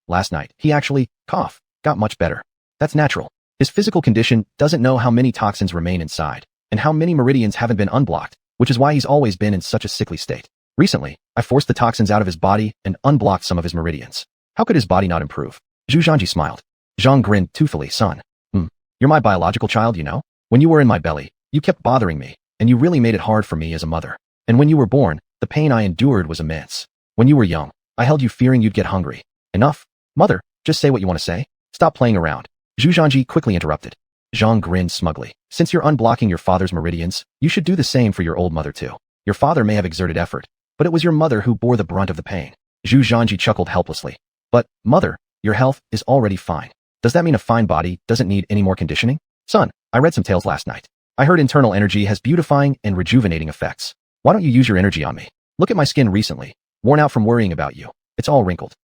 he actually, got much better. That's natural. His physical condition doesn't know how many toxins remain inside, and how many meridians haven't been unblocked, which is why he's always been in such a sickly state. Recently, I forced the toxins out of his body and unblocked some of his meridians. How could his body not improve? Zhu Zhanji smiled. Zhang grinned toothfully. Son, you're my biological child, you know? When you were in my belly, you kept bothering me, and you really made it hard for me as a mother. And when you were born, the pain I endured was immense. When you were young, I held you fearing you'd get hungry. Enough. Mother, just say what you want to say. Stop playing around. Zhu Zhanji quickly interrupted. Zhang grinned smugly. Since you're unblocking your father's meridians, you should do the same for your old mother too. Your father may have exerted effort, but it was your mother who bore the brunt of the pain. Zhu Zhanji chuckled helplessly. But, mother, your health is already fine. Does that mean a fine body doesn't need any more conditioning? Son, I read some tales last night. I heard internal energy has beautifying and rejuvenating effects. Why don't you use your energy on me? Look at my skin recently, worn out from worrying about you. It's all wrinkled.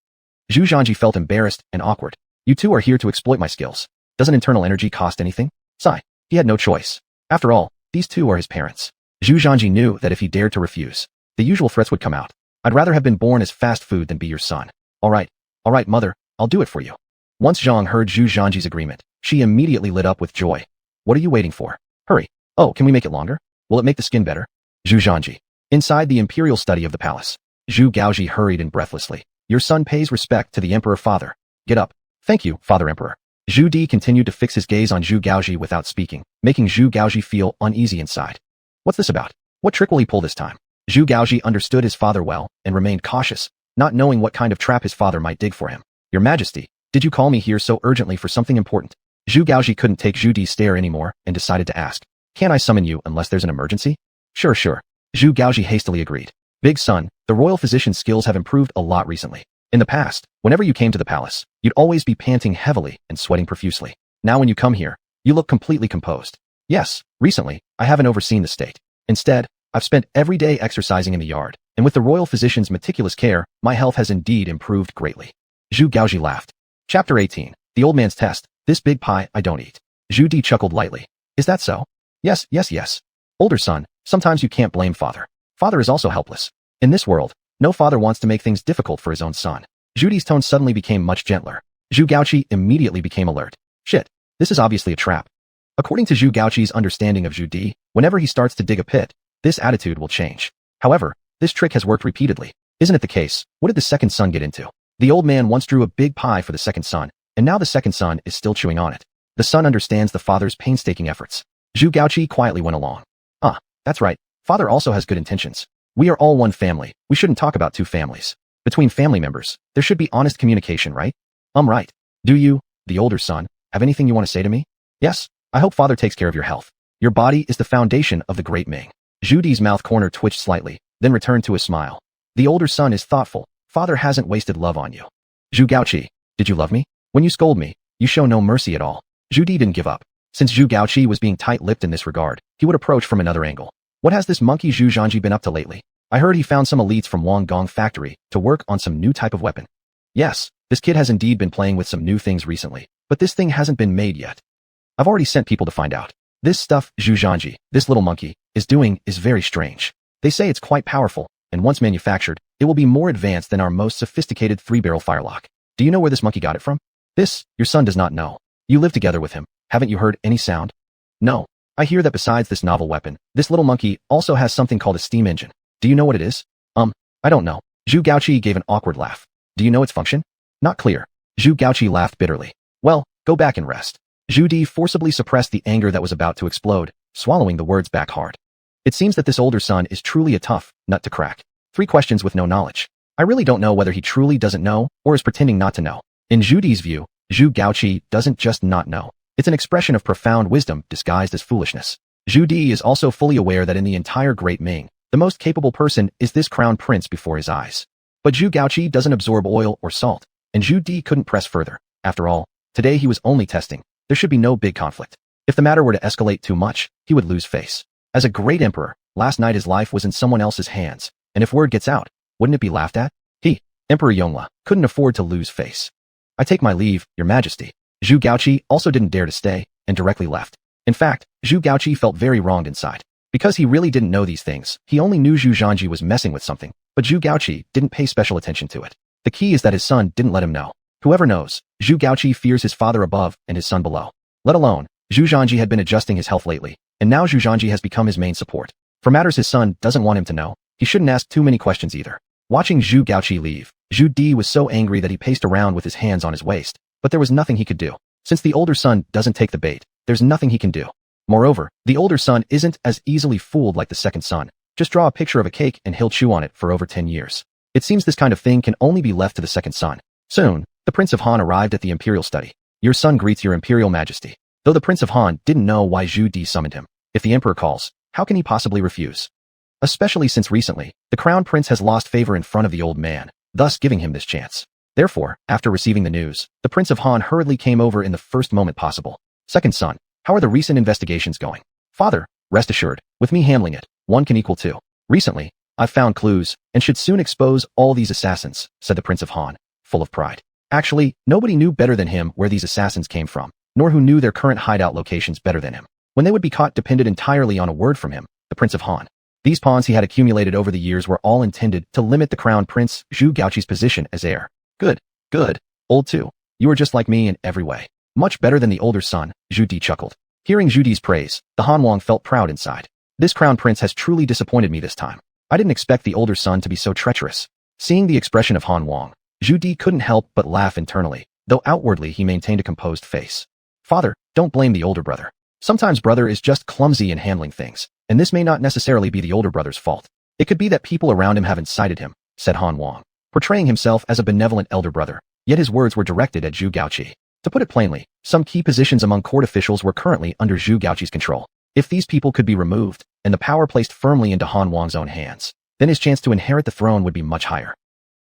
Zhu Zhanji felt embarrassed and awkward. You two are here to exploit my skills. Doesn't internal energy cost anything? Sigh. He had no choice. After all, these two are his parents. Zhu Zhanji knew that if he dared to refuse, the usual threats would come out. I'd rather have been born as fast food than be your son. All right, mother, I'll do it for you. Once Zhang heard Zhu Zhanji's agreement, she immediately lit up with joy. What are you waiting for? Hurry. Oh, can we make it longer? Will it make the skin better? Zhu Zhanji. Inside the imperial study of the palace, Zhu Gaoji hurried in breathlessly. Your son pays respect to the emperor father. Get up. Thank you, Father Emperor. Zhu Di continued to fix his gaze on Zhu Gaoji without speaking, making Zhu Gaoji feel uneasy inside. What's this about? What trick will he pull this time? Zhu Gaoji understood his father well and remained cautious, not knowing what kind of trap his father might dig for him. Your Majesty, did you call me here so urgently for something important? Zhu Gaoji couldn't take Zhu Di's stare anymore and decided to ask. Can't I summon you unless there's an emergency? Sure. Zhu Gaoji hastily agreed. Big son, the royal physician's skills have improved a lot recently. In the past, whenever you came to the palace, you'd always be panting heavily and sweating profusely. Now when you come here, you look completely composed. Yes, recently, I haven't overseen the state. Instead, I've spent every day exercising in the yard, and with the royal physician's meticulous care, my health has indeed improved greatly. Zhu Gaoji laughed. Chapter 18. The Old Man's Test. This big pie I don't eat. Zhu Di chuckled lightly. Is that so? Yes. Older son, sometimes you can't blame father. Father is also helpless. In this world, no father wants to make things difficult for his own son. Zhu Di's tone suddenly became much gentler. Zhu Gaoji immediately became alert. Shit, this is obviously a trap. According to Zhu Gaoji's understanding of Zhu Di, whenever he starts to dig a pit, this attitude will change. However, this trick has worked repeatedly. Isn't it the case? What did the second son get into? The old man once drew a big pie for the second son, and now the second son is still chewing on it. The son understands the father's painstaking efforts. Zhu Gaoji quietly went along. That's right. Father also has good intentions. We are all one family. We shouldn't talk about two families. Between family members, there should be honest communication, right? Right. Do you, the older son, have anything you want to say to me? Yes. I hope father takes care of your health. Your body is the foundation of the great Ming. Zhu Di's mouth corner twitched slightly, then returned to a smile. The older son is thoughtful. Father hasn't wasted love on you. Zhu Gaoji, did you love me? When you scold me, you show no mercy at all. Zhu Di didn't give up. Since Zhu Gaoji was being tight-lipped in this regard, he would approach from another angle. What has this monkey Zhu Zhanji been up to lately? I heard he found some elites from Wang Gong factory to work on some new type of weapon. Yes, this kid has indeed been playing with some new things recently, but this thing hasn't been made yet. I've already sent people to find out. This stuff Zhu Zhanji, this little monkey, is doing is very strange. They say it's quite powerful, and once manufactured, it will be more advanced than our most sophisticated 3-barrel firelock. Do you know where this monkey got it from? This, your son does not know. You live together with him. Haven't you heard any sound? No. I hear that besides this novel weapon, this little monkey also has something called a steam engine. Do you know what it is? I don't know. Zhu Gaoji gave an awkward laugh. Do you know its function? Not clear. Zhu Gaoji laughed bitterly. Well, go back and rest. Zhu Di forcibly suppressed the anger that was about to explode, swallowing the words back hard. It seems that this older son is truly a tough nut to crack. 3 questions with no knowledge. I really don't know whether he truly doesn't know or is pretending not to know. In Zhu Di's view, Zhu Gaoji doesn't just not know. It's an expression of profound wisdom disguised as foolishness. Zhu Di is also fully aware that in the entire Great Ming, the most capable person is this crown prince before his eyes. But Zhu Gaoji doesn't absorb oil or salt, and Zhu Di couldn't press further. After all, today he was only testing. There should be no big conflict. If the matter were to escalate too much, he would lose face. As a great emperor, last night his life was in someone else's hands, and if word gets out, wouldn't it be laughed at? He, Emperor Yongle, couldn't afford to lose face. I take my leave, Your Majesty. Zhu Gaoji also didn't dare to stay. and directly left. In fact, Zhu Gaoqi felt very wronged inside. Because he really didn't know these things, he only knew Zhu Zhanji was messing with something, but Zhu Gaoqi didn't pay special attention to it. The key is that his son didn't let him know. Whoever knows, Zhu Gaoqi fears his father above and his son below. Let alone, Zhu Zhanji had been adjusting his health lately, and now Zhu Zhanji has become his main support. For matters his son doesn't want him to know, he shouldn't ask too many questions either. Watching Zhu Gaoqi leave, Zhu Di was so angry that he paced around with his hands on his waist, but there was nothing he could do. Since the older son doesn't take the bait, there's nothing he can do. Moreover, the older son isn't as easily fooled like the second son. Just draw a picture of a cake and he'll chew on it for over 10 years. It seems this kind of thing can only be left to the second son. Soon, the Prince of Han arrived at the imperial study. Your son greets your imperial majesty. Though the Prince of Han didn't know why Zhu Di summoned him. If the emperor calls, how can he possibly refuse? Especially since recently, the crown prince has lost favor in front of the old man, thus giving him this chance. Therefore, after receiving the news, the Prince of Han hurriedly came over in the first moment possible. Second son, how are the recent investigations going? Father, rest assured, with me handling it, 1 can equal 2. Recently, I've found clues, and should soon expose all these assassins, said the Prince of Han, full of pride. Actually, nobody knew better than him where these assassins came from, nor who knew their current hideout locations better than him. When they would be caught depended entirely on a word from him, the Prince of Han. These pawns he had accumulated over the years were all intended to limit the crown prince Zhu Gaoqi's position as heir. Good, good, old two. You are just like me in every way. Much better than the older son, Zhu Di chuckled. Hearing Zhu Di's praise, the Hanwang felt proud inside. This crown prince has truly disappointed me this time. I didn't expect the older son to be so treacherous. Seeing the expression of Hanwang, Zhu Di couldn't help but laugh internally, though outwardly he maintained a composed face. Father, don't blame the older brother. Sometimes brother is just clumsy in handling things, and this may not necessarily be the older brother's fault. It could be that people around him have incited him, said Hanwang, portraying himself as a benevolent elder brother, yet his words were directed at Zhu Gaoqi. To put it plainly, some key positions among court officials were currently under Zhu Gaoqi's control. If these people could be removed, and the power placed firmly into Han Wang's own hands, then his chance to inherit the throne would be much higher.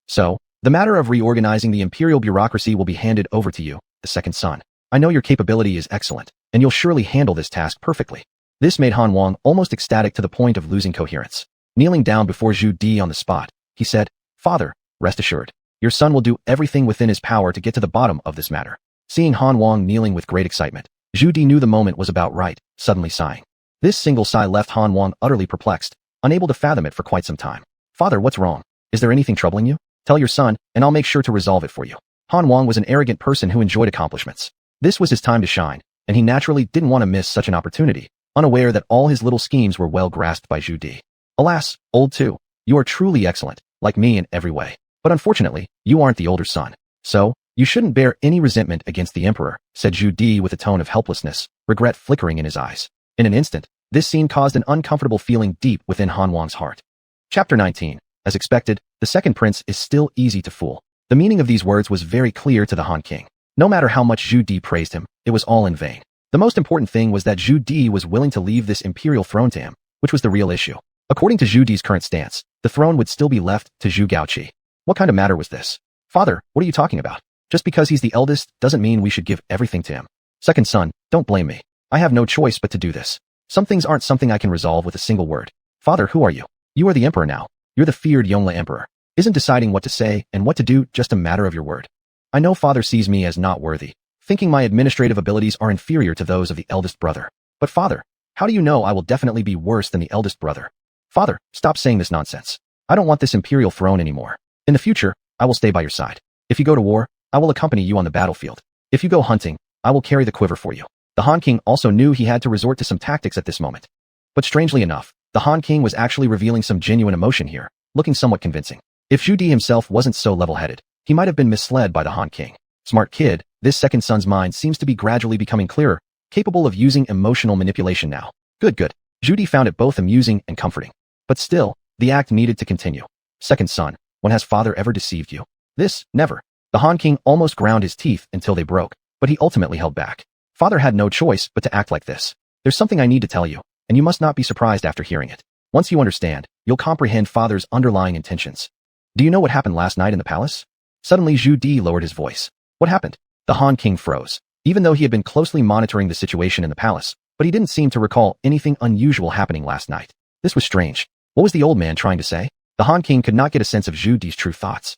So, the matter of reorganizing the imperial bureaucracy will be handed over to you, the second son. I know your capability is excellent, and you'll surely handle this task perfectly. This made Han Wang almost ecstatic to the point of losing coherence. Kneeling down before Zhu Di on the spot, he said, Father, rest assured, your son will do everything within his power to get to the bottom of this matter. Seeing Han Wang kneeling with great excitement, Zhu Di knew the moment was about right, suddenly sighing. This single sigh left Han Wang utterly perplexed, unable to fathom it for quite some time. Father, what's wrong? Is there anything troubling you? Tell your son, and I'll make sure to resolve it for you. Han Wang was an arrogant person who enjoyed accomplishments. This was his time to shine, and he naturally didn't want to miss such an opportunity, unaware that all his little schemes were well grasped by Zhu Di. Alas, old two, you are truly excellent, like me in every way. But unfortunately, you aren't the older son. So, you shouldn't bear any resentment against the emperor, said Zhu Di with a tone of helplessness, regret flickering in his eyes. In an instant, this scene caused an uncomfortable feeling deep within Han Wang's heart. Chapter 19. As expected, the second prince is still easy to fool. The meaning of these words was very clear to the Han King. No matter how much Zhu Di praised him, it was all in vain. The most important thing was that Zhu Di was willing to leave this imperial throne to him, which was the real issue. According to Zhu Di's current stance, the throne would still be left to Zhu Gaoqi. What kind of matter was this? Father, what are you talking about? Just because he's the eldest doesn't mean we should give everything to him. Second son, don't blame me. I have no choice but to do this. Some things aren't something I can resolve with a single word. Father, who are you? You are the emperor now. You're the feared Yongle emperor. Isn't deciding what to say and what to do just a matter of your word? I know father sees me as not worthy, thinking my administrative abilities are inferior to those of the eldest brother. But father, how do you know I will definitely be worse than the eldest brother? Father, stop saying this nonsense. I don't want this imperial throne anymore. In the future, I will stay by your side. If you go to war, I will accompany you on the battlefield. If you go hunting, I will carry the quiver for you. The Han King also knew he had to resort to some tactics at this moment. But strangely enough, the Han King was actually revealing some genuine emotion here, looking somewhat convincing. If Zhu Di himself wasn't so level-headed, he might have been misled by the Han King. Smart kid, this second son's mind seems to be gradually becoming clearer, capable of using emotional manipulation now. Good, good. Zhu Di found it both amusing and comforting. But still, the act needed to continue. Second son, when has father ever deceived you? This, never. The Han King almost ground his teeth until they broke, but he ultimately held back. Father had no choice but to act like this. There's something I need to tell you, and you must not be surprised after hearing it. Once you understand, you'll comprehend father's underlying intentions. Do you know what happened last night in the palace? Suddenly Zhu Di lowered his voice. What happened? The Han King froze, even though he had been closely monitoring the situation in the palace, but he didn't seem to recall anything unusual happening last night. This was strange. What was the old man trying to say? The Han King could not get a sense of Zhu Di's true thoughts.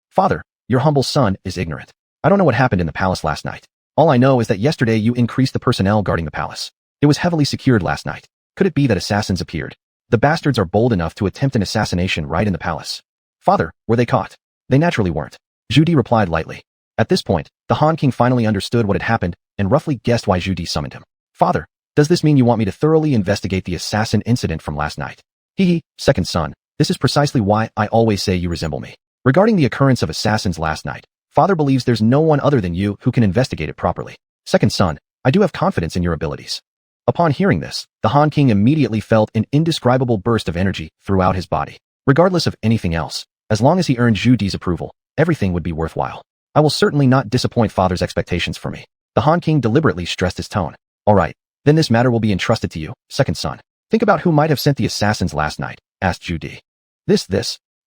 Father, your humble son is ignorant. I don't know what happened in the palace last night. All I know is that yesterday you increased the personnel guarding the palace. It was heavily secured last night. Could it be that assassins appeared? The bastards are bold enough to attempt an assassination right in the palace. Father, were they caught? They naturally weren't. Zhu Di replied lightly. At this point, the Han King finally understood what had happened and roughly guessed why Zhu Di summoned him. Father, does this mean you want me to thoroughly investigate the assassin incident from last night? Hee, second son, this is precisely why I always say you resemble me. Regarding the occurrence of assassins last night, Father believes there's no one other than you who can investigate it properly. Second son, I do have confidence in your abilities. Upon hearing this, the Han King immediately felt an indescribable burst of energy throughout his body. Regardless of anything else, as long as he earned Zhu Di's approval, everything would be worthwhile. I will certainly not disappoint Father's expectations for me. The Han King deliberately stressed his tone. All right, then this matter will be entrusted to you, second son. Think about who might have sent the assassins last night, asked Zhu Di.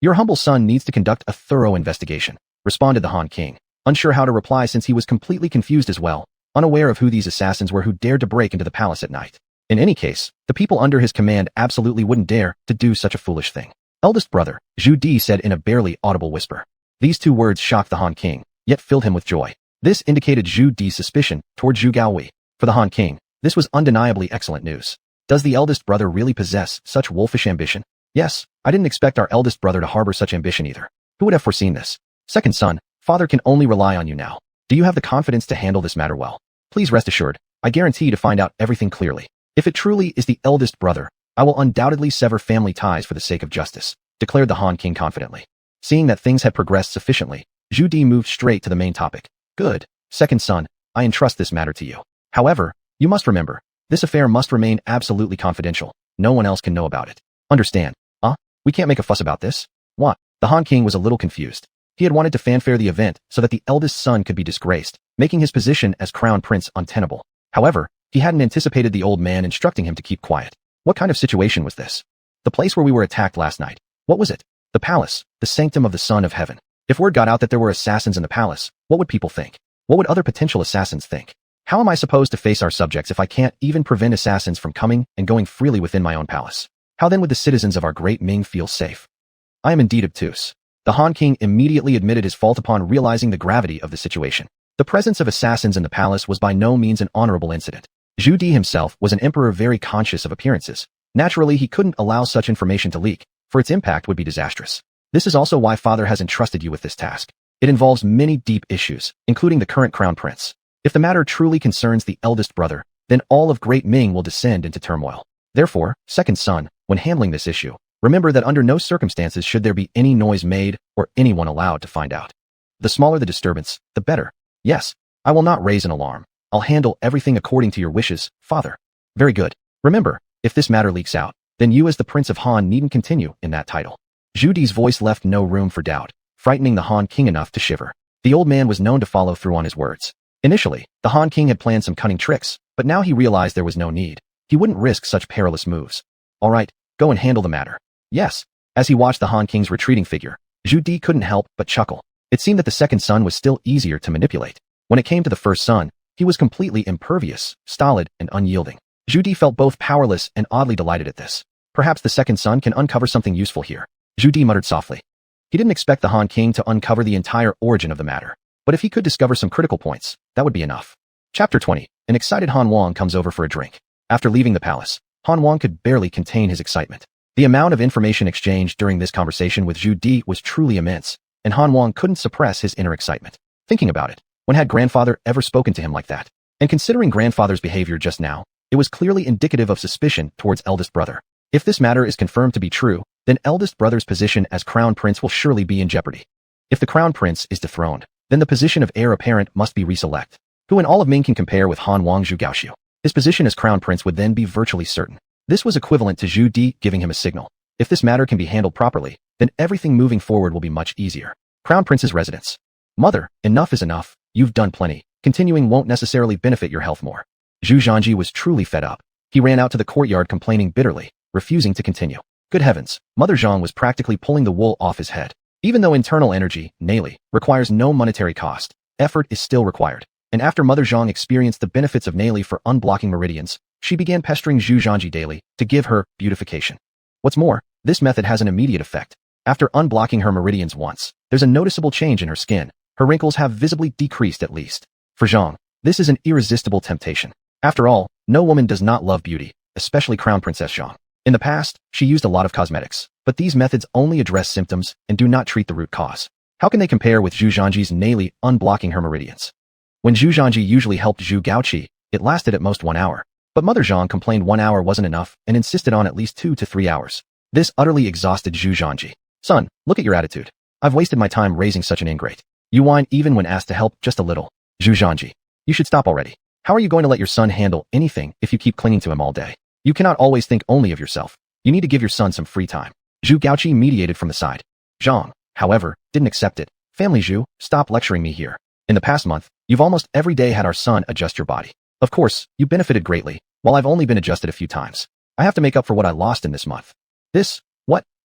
Your humble son needs to conduct a thorough investigation, responded the Han King, unsure how to reply since he was completely confused as well, unaware of who these assassins were who dared to break into the palace at night. In any case, the people under his command absolutely wouldn't dare to do such a foolish thing. Eldest brother, Zhu Di said in a barely audible whisper. These two words shocked the Han King, yet filled him with joy. This indicated Zhu Di's suspicion toward Zhu Gaowei. For the Han King, this was undeniably excellent news. Does the eldest brother really possess such wolfish ambition? Yes, I didn't expect our eldest brother to harbor such ambition either. Who would have foreseen this? Second son, Father can only rely on you now. Do you have the confidence to handle this matter well? Please rest assured, I guarantee to find out everything clearly. If it truly is the eldest brother, I will undoubtedly sever family ties for the sake of justice, declared the Han King confidently. Seeing that things had progressed sufficiently, Zhu Di moved straight to the main topic. Good, second son, I entrust this matter to you. However, you must remember, this affair must remain absolutely confidential. No one else can know about it. Understand? We can't make a fuss about this? What? The Han King was a little confused. He had wanted to fanfare the event so that the eldest son could be disgraced, making his position as crown prince untenable. However, he hadn't anticipated the old man instructing him to keep quiet. What kind of situation was this? The place where we were attacked last night. What was it? The palace, the sanctum of the Son of Heaven. If word got out that there were assassins in the palace, what would people think? What would other potential assassins think? How am I supposed to face our subjects if I can't even prevent assassins from coming and going freely within my own palace? How then would the citizens of our great Ming feel safe? I am indeed obtuse. The Han King immediately admitted his fault upon realizing the gravity of the situation. The presence of assassins in the palace was by no means an honorable incident. Zhu Di himself was an emperor very conscious of appearances. Naturally, he couldn't allow such information to leak, for its impact would be disastrous. This is also why Father has entrusted you with this task. It involves many deep issues, including the current crown prince. If the matter truly concerns the eldest brother, then all of Great Ming will descend into turmoil. Therefore, second son, when handling this issue, remember that under no circumstances should there be any noise made or anyone allowed to find out. The smaller the disturbance, the better. Yes, I will not raise an alarm. I'll handle everything according to your wishes, Father. Very good. Remember, if this matter leaks out, then you as the Prince of Han needn't continue in that title. Zhu Di's voice left no room for doubt, frightening the Han King enough to shiver. The old man was known to follow through on his words. Initially, the Han King had planned some cunning tricks, but now he realized there was no need. He wouldn't risk such perilous moves. All right, go and handle the matter. Yes. As he watched the Han King's retreating figure, Zhu Di couldn't help but chuckle. It seemed that the second son was still easier to manipulate. When it came to the first son, he was completely impervious, stolid, and unyielding. Zhu Di felt both powerless and oddly delighted at this. Perhaps the second son can uncover something useful here. Zhu Di muttered softly. He didn't expect the Han King to uncover the entire origin of the matter, but if he could discover some critical points, that would be enough. Chapter 20. An excited xuanhuan comes over for a drink. After leaving the palace, xuanhuan could barely contain his excitement. The amount of information exchanged during this conversation with Zhu Di was truly immense, and xuanhuan couldn't suppress his inner excitement. Thinking about it, when had grandfather ever spoken to him like that? And considering grandfather's behavior just now, it was clearly indicative of suspicion towards eldest brother. If this matter is confirmed to be true, then eldest brother's position as crown prince will surely be in jeopardy. If the crown prince is dethroned, then the position of heir apparent must be reselect. Who in all of Ming can compare with Han Wang Zhu Gaoxiu? His position as crown prince would then be virtually certain. This was equivalent to Zhu Di giving him a signal. If this matter can be handled properly, then everything moving forward will be much easier. Crown prince's residence. Mother, enough is enough. You've done plenty. Continuing won't necessarily benefit your health more. Zhu Zhanji was truly fed up. He ran out to the courtyard complaining bitterly, refusing to continue. Good heavens, Mother Zhang was practically pulling the wool off his head. Even though internal energy, Neili, requires no monetary cost, effort is still required. And after Mother Zhang experienced the benefits of Neili for unblocking meridians, she began pestering Zhu Zhanji daily to give her beautification. What's more, this method has an immediate effect. After unblocking her meridians once, there's a noticeable change in her skin. Her wrinkles have visibly decreased at least. For Zhang, This is an irresistible temptation. After all, no woman does not love beauty, especially Crown Princess Zhang. In the past, she used a lot of cosmetics, but these methods only address symptoms and do not treat the root cause. How can they compare with Zhu Zhanji's naily unblocking her meridians? When Zhu Zhanji usually helped Zhu Gaoqi, it lasted at most 1 hour. But Mother Zhang complained 1 hour wasn't enough and insisted on at least 2 to 3 hours. This utterly exhausted Zhu Zhanji. Son, look at your attitude. I've wasted my time raising such an ingrate. You whine even when asked to help just a little. Zhu Zhanji, you should stop already. How are you going to let your son handle anything if you keep clinging to him all day? You cannot always think only of yourself. You need to give your son some free time. Zhu Gaoqi mediated from the side. Zhang, however, didn't accept it. Family Zhu, stop lecturing me here. In the past month, you've almost every day had our son adjust your body. Of course, you benefited greatly, while I've only been adjusted a few times. I have to make up for what I lost in this month.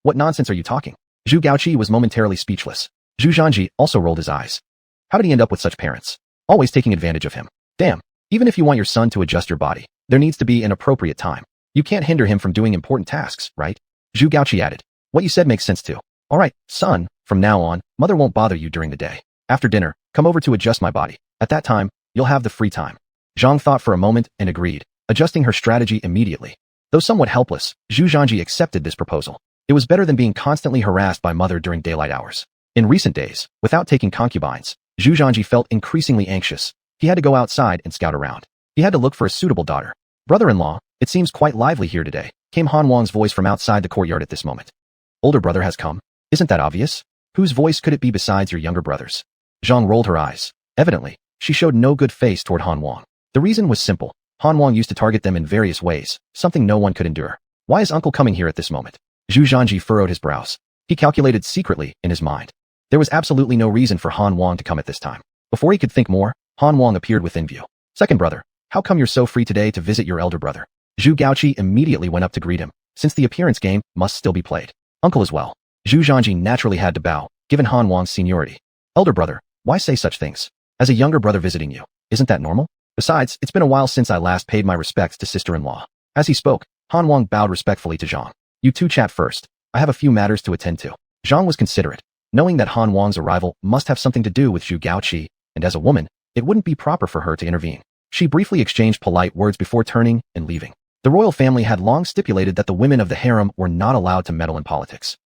What nonsense are you talking? Zhu Gaoqi was momentarily speechless. Zhu Zhanji also rolled his eyes. How did he end up with such parents? Always taking advantage of him. Damn, even if you want your son to adjust your body, there needs to be an appropriate time. You can't hinder him from doing important tasks, right? Zhu Gaoqi added. What you said makes sense too. All right, son, from now on, mother won't bother you during the day. After dinner, come over to adjust my body. At that time, you'll have the free time. Zhang thought for a moment and agreed, adjusting her strategy immediately. Though somewhat helpless, Zhu Zhanji accepted this proposal. It was better than being constantly harassed by mother during daylight hours. In recent days, without taking concubines, Zhu Zhanji felt increasingly anxious. He had to go outside and scout around. He had to look for a suitable daughter. Brother-in-law, it seems quite lively here today, came Han Wang's voice from outside the courtyard at this moment. Older brother has come. Isn't that obvious? Whose voice could it be besides your younger brother's? Zhang rolled her eyes. Evidently, she showed no good face toward Han Wang. The reason was simple. Han Wang used to target them in various ways, something no one could endure. Why is uncle coming here at this moment? Zhu Zhanji furrowed his brows. He calculated secretly in his mind. There was absolutely no reason for Han Wang to come at this time. Before he could think more, Han Wang appeared within view. Second brother, how come you're so free today to visit your elder brother? Zhu Gaoqi immediately went up to greet him, since the appearance game must still be played. Uncle as well. Zhu Zhanji naturally had to bow, given Han Wang's seniority. Elder brother, why say such things? As a younger brother visiting you, isn't that normal? Besides, it's been a while since I last paid my respects to sister-in-law. As he spoke, Han Wang bowed respectfully to Zhang. You two chat first. I have a few matters to attend to. Zhang was considerate, knowing that Han Wang's arrival must have something to do with Zhu Gaoqi, and as a woman, it wouldn't be proper for her to intervene. She briefly exchanged polite words before turning and leaving. The royal family had long stipulated that the women of the harem were not allowed to meddle in politics.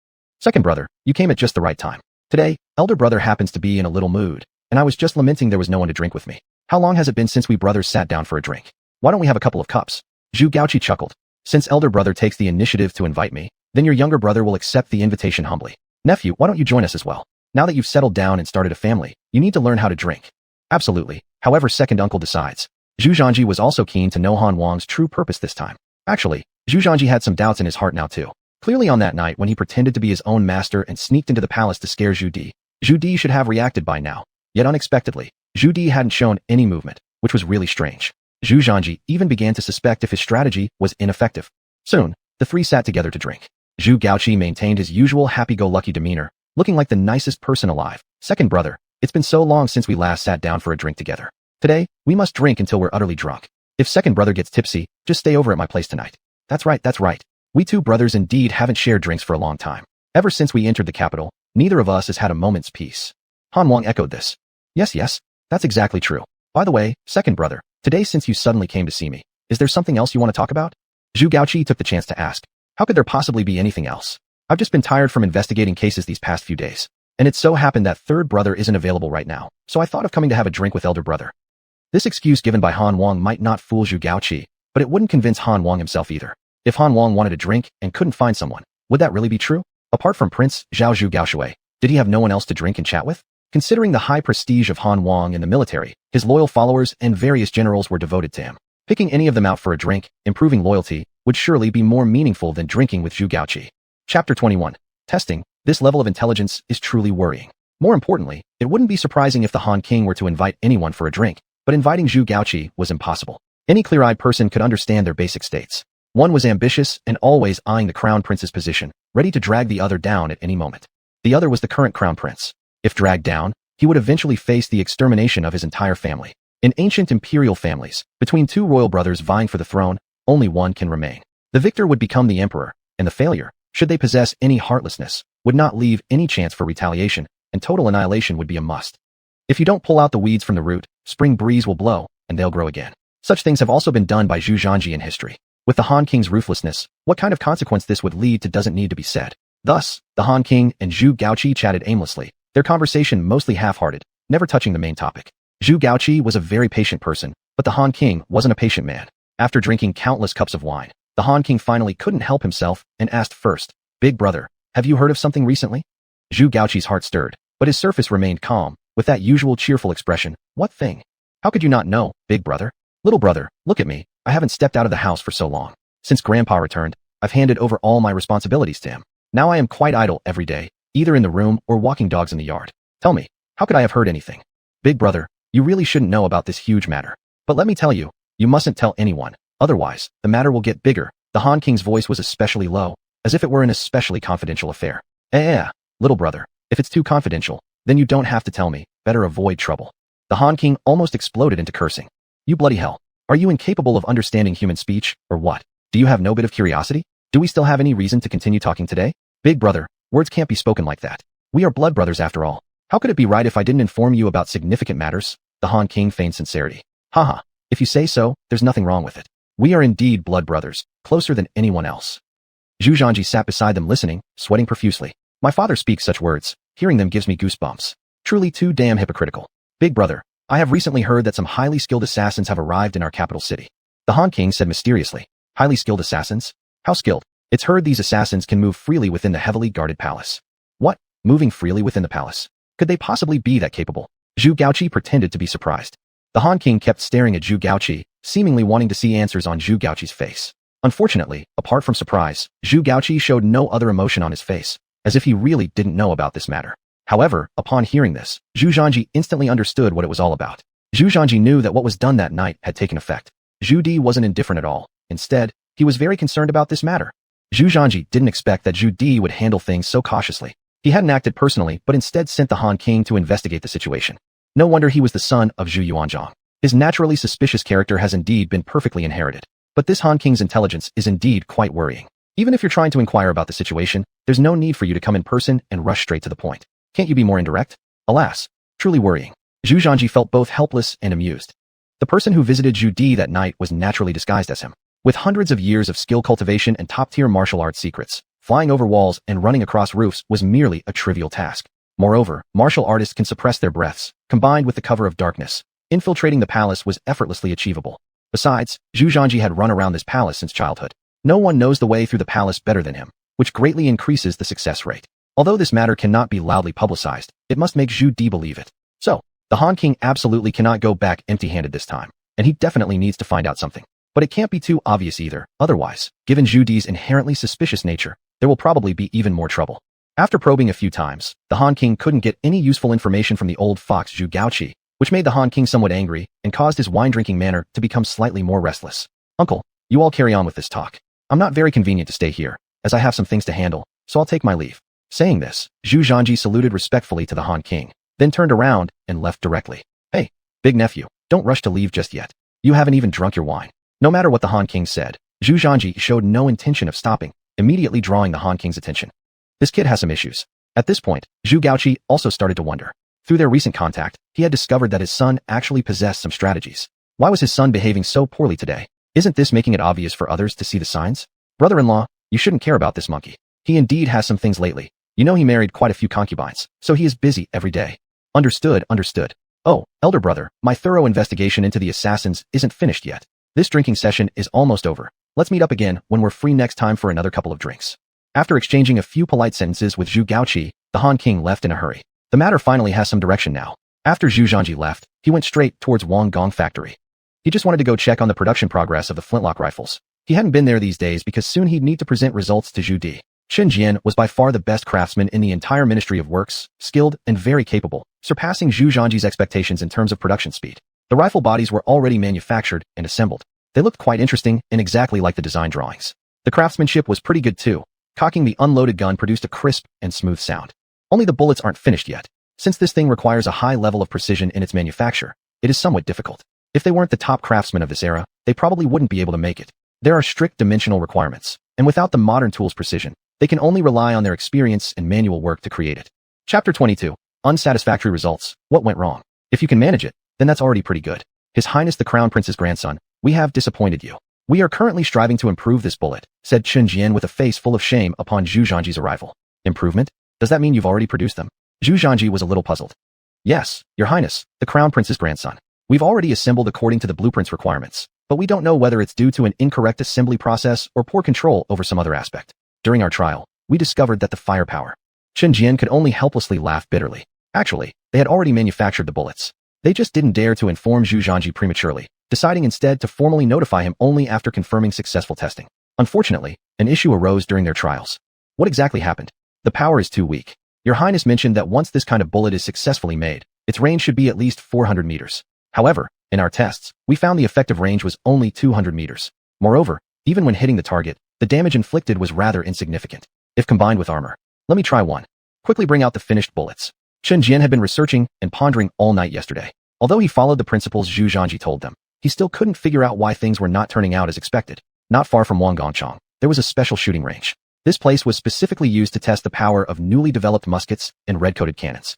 Second brother, you came at just the right time. Today, elder brother happens to be in a little mood, and I was just lamenting there was no one to drink with me. How long has it been since we brothers sat down for a drink? Why don't we have a couple of cups? Zhu Gaoqi chuckled. Since elder brother takes the initiative to invite me, then your younger brother will accept the invitation humbly. Nephew, why don't you join us as well? Now that you've settled down and started a family, you need to learn how to drink. Absolutely. However second uncle decides. Zhu Zhanji was also keen to know Han Wang's true purpose this time. Actually, Zhu Zhanji had some doubts in his heart now too. Clearly on that night when he pretended to be his own master and sneaked into the palace to scare Zhu Di, Zhu Di should have reacted by now. Yet unexpectedly, Zhu Di hadn't shown any movement, which was really strange. Zhu Zhanji even began to suspect if his strategy was ineffective. Soon, the three sat together to drink. Zhu Gaoqi maintained his usual happy-go-lucky demeanor, looking like the nicest person alive. Second brother, it's been so long since we last sat down for a drink together. Today, we must drink until we're utterly drunk. If second brother gets tipsy, just stay over at my place tonight. That's right. We two brothers indeed haven't shared drinks for a long time. Ever since we entered the capital, neither of us has had a moment's peace. Han Wang echoed this. Yes, that's exactly true. By the way, second brother, today since you suddenly came to see me, is there something else you want to talk about? Zhu Gaoqi took the chance to ask. How could there possibly be anything else? I've just been tired from investigating cases these past few days. And it so happened that third brother isn't available right now, so I thought of coming to have a drink with elder brother. This excuse given by Han Wang might not fool Zhu Gaoqi, but it wouldn't convince Han Wang himself either. If Han Wang wanted a drink and couldn't find someone, would that really be true? Apart from Prince Zhao Zhu Gaoshui, did he have no one else to drink and chat with? Considering the high prestige of Han Wang in the military, his loyal followers and various generals were devoted to him. Picking any of them out for a drink, improving loyalty, would surely be more meaningful than drinking with Zhu Gaoqi. Chapter 21. Testing. This level of intelligence is truly worrying. More importantly, it wouldn't be surprising if the Han King were to invite anyone for a drink, but inviting Zhu Gaoqi was impossible. Any clear-eyed person could understand their basic states. One was ambitious and always eyeing the crown prince's position, ready to drag the other down at any moment. The other was the current crown prince. If dragged down, he would eventually face the extermination of his entire family. In ancient imperial families, between two royal brothers vying for the throne, only one can remain. The victor would become the emperor, and the failure, should they possess any heartlessness, would not leave any chance for retaliation, and total annihilation would be a must. If you don't pull out the weeds from the root, spring breeze will blow, and they'll grow again. Such things have also been done by Zhu Zhanji in history. With the Han King's ruthlessness, what kind of consequence this would lead to doesn't need to be said. Thus, the Han King and Zhu Gaoqi chatted aimlessly, their conversation mostly half-hearted, never touching the main topic. Zhu Gaoqi was a very patient person, but the Han King wasn't a patient man. After drinking countless cups of wine, the Han King finally couldn't help himself and asked first, "Big brother, have you heard of something recently?" Zhu Gaoqi's heart stirred, but his surface remained calm, with that usual cheerful expression. "What thing? How could you not know, big brother? Little brother, look at me, I haven't stepped out of the house for so long. Since Grandpa returned, I've handed over all my responsibilities to him. Now I am quite idle every day, either in the room or walking dogs in the yard. Tell me, how could I have heard anything? Big brother, you really shouldn't know about this huge matter. But let me tell you, you mustn't tell anyone, otherwise, the matter will get bigger." The Han King's voice was especially low, as if it were an especially confidential affair. Little brother, if it's too confidential, then you don't have to tell me, better avoid trouble." The Han King almost exploded into cursing. "You bloody hell. Are you incapable of understanding human speech, or what? Do you have no bit of curiosity? Do we still have any reason to continue talking today? Big brother, words can't be spoken like that. We are blood brothers after all. How could it be right if I didn't inform you about significant matters?" The Han King feigned sincerity. "Haha, if you say so, there's nothing wrong with it. We are indeed blood brothers, closer than anyone else." Zhu Zhanji sat beside them listening, sweating profusely. "My father speaks such words, hearing them gives me goosebumps. Truly too damn hypocritical. Big brother, I have recently heard that some highly skilled assassins have arrived in our capital city." The Han King said mysteriously. "Highly skilled assassins? How skilled?" "It's heard these assassins can move freely within the heavily guarded palace." "What? Moving freely within the palace? Could they possibly be that capable?" Zhu Gaoqi pretended to be surprised. The Han King kept staring at Zhu Gaoqi, seemingly wanting to see answers on Zhu Gaoqi's face. Unfortunately, apart from surprise, Zhu Gaoqi showed no other emotion on his face, as if he really didn't know about this matter. However, upon hearing this, Zhu Zhanji instantly understood what it was all about. Zhu Zhanji knew that what was done that night had taken effect. Zhu Di wasn't indifferent at all. Instead, he was very concerned about this matter. Zhu Zhanji didn't expect that Zhu Di would handle things so cautiously. He hadn't acted personally, but instead sent the Han King to investigate the situation. No wonder he was the son of Zhu Yuanzhang. His naturally suspicious character has indeed been perfectly inherited. But this Han King's intelligence is indeed quite worrying. Even if you're trying to inquire about the situation, there's no need for you to come in person and rush straight to the point. Can't you be more indirect? Alas, truly worrying. Zhu Zhanji felt both helpless and amused. The person who visited Zhu Di that night was naturally disguised as him. With hundreds of years of skill cultivation and top-tier martial arts secrets, flying over walls and running across roofs was merely a trivial task. Moreover, martial artists can suppress their breaths, combined with the cover of darkness. Infiltrating the palace was effortlessly achievable. Besides, Zhu Zhanji had run around this palace since childhood. No one knows the way through the palace better than him, which greatly increases the success rate. Although this matter cannot be loudly publicized, it must make Zhu Di believe it. So, the Han King absolutely cannot go back empty-handed this time, and he definitely needs to find out something. But it can't be too obvious either, otherwise, given Zhu Di's inherently suspicious nature, there will probably be even more trouble. After probing a few times, the Han King couldn't get any useful information from the old fox Zhu Gaoqi, which made the Han King somewhat angry and caused his wine-drinking manner to become slightly more restless. "Uncle, you all carry on with this talk. I'm not very convenient to stay here, as I have some things to handle, so I'll take my leave." Saying this, Zhu Zhanji saluted respectfully to the Han King, then turned around and left directly. "Hey, big nephew, don't rush to leave just yet. You haven't even drunk your wine." No matter what the Han King said, Zhu Zhanji showed no intention of stopping, immediately drawing the Han King's attention. This kid has some issues. At this point, Zhu Gaoqi also started to wonder. Through their recent contact, he had discovered that his son actually possessed some strategies. Why was his son behaving so poorly today? Isn't this making it obvious for others to see the signs? "Brother-in-law, you shouldn't care about this monkey. He indeed has some things lately. You know he married quite a few concubines, so he is busy every day." Understood. "Oh, elder brother, my thorough investigation into the assassins isn't finished yet. This drinking session is almost over. Let's meet up again when we're free next time for another couple of drinks." After exchanging a few polite sentences with Zhu Gaoqi, the Han King left in a hurry. The matter finally has some direction now. After Zhu Zhanji left, he went straight towards Wang Gong factory. He just wanted to go check on the production progress of the flintlock rifles. He hadn't been there these days because soon he'd need to present results to Zhu Di. Chen Jian was by far the best craftsman in the entire Ministry of Works, skilled and very capable, surpassing Zhu Zhanji's expectations in terms of production speed. The rifle bodies were already manufactured and assembled. They looked quite interesting and exactly like the design drawings. The craftsmanship was pretty good too. Cocking the unloaded gun produced a crisp and smooth sound. Only the bullets aren't finished yet. Since this thing requires a high level of precision in its manufacture, it is somewhat difficult. If they weren't the top craftsmen of this era, they probably wouldn't be able to make it. There are strict dimensional requirements, and without the modern tool's precision, they can only rely on their experience and manual work to create it. Chapter 22. Unsatisfactory results. What went wrong? If you can manage it, then that's already pretty good. His Highness the Crown Prince's grandson, we have disappointed you. We are currently striving to improve this bullet, said Chen Jian with a face full of shame upon Zhu Zhanji's arrival. Improvement? Does that mean you've already produced them? Zhu Zhanji was a little puzzled. Yes, Your Highness, the Crown Prince's grandson. We've already assembled according to the blueprint's requirements, but we don't know whether it's due to an incorrect assembly process or poor control over some other aspect. During our trial, we discovered that the firepower. Chen Jian could only helplessly laugh bitterly. Actually, they had already manufactured the bullets. They just didn't dare to inform Zhu Zhanji prematurely, deciding instead to formally notify him only after confirming successful testing. Unfortunately, an issue arose during their trials. What exactly happened? The power is too weak. Your Highness mentioned that once this kind of bullet is successfully made, its range should be at least 400 meters. However, in our tests, we found the effective range was only 200 meters. Moreover, even when hitting the target, the damage inflicted was rather insignificant. If combined with armor. Let me try one. Quickly bring out the finished bullets. Chen Jian had been researching and pondering all night yesterday. Although he followed the principles Zhu Zhanji told them, he still couldn't figure out why things were not turning out as expected. Not far from Wanggongchang, there was a special shooting range. This place was specifically used to test the power of newly developed muskets and red-coated cannons.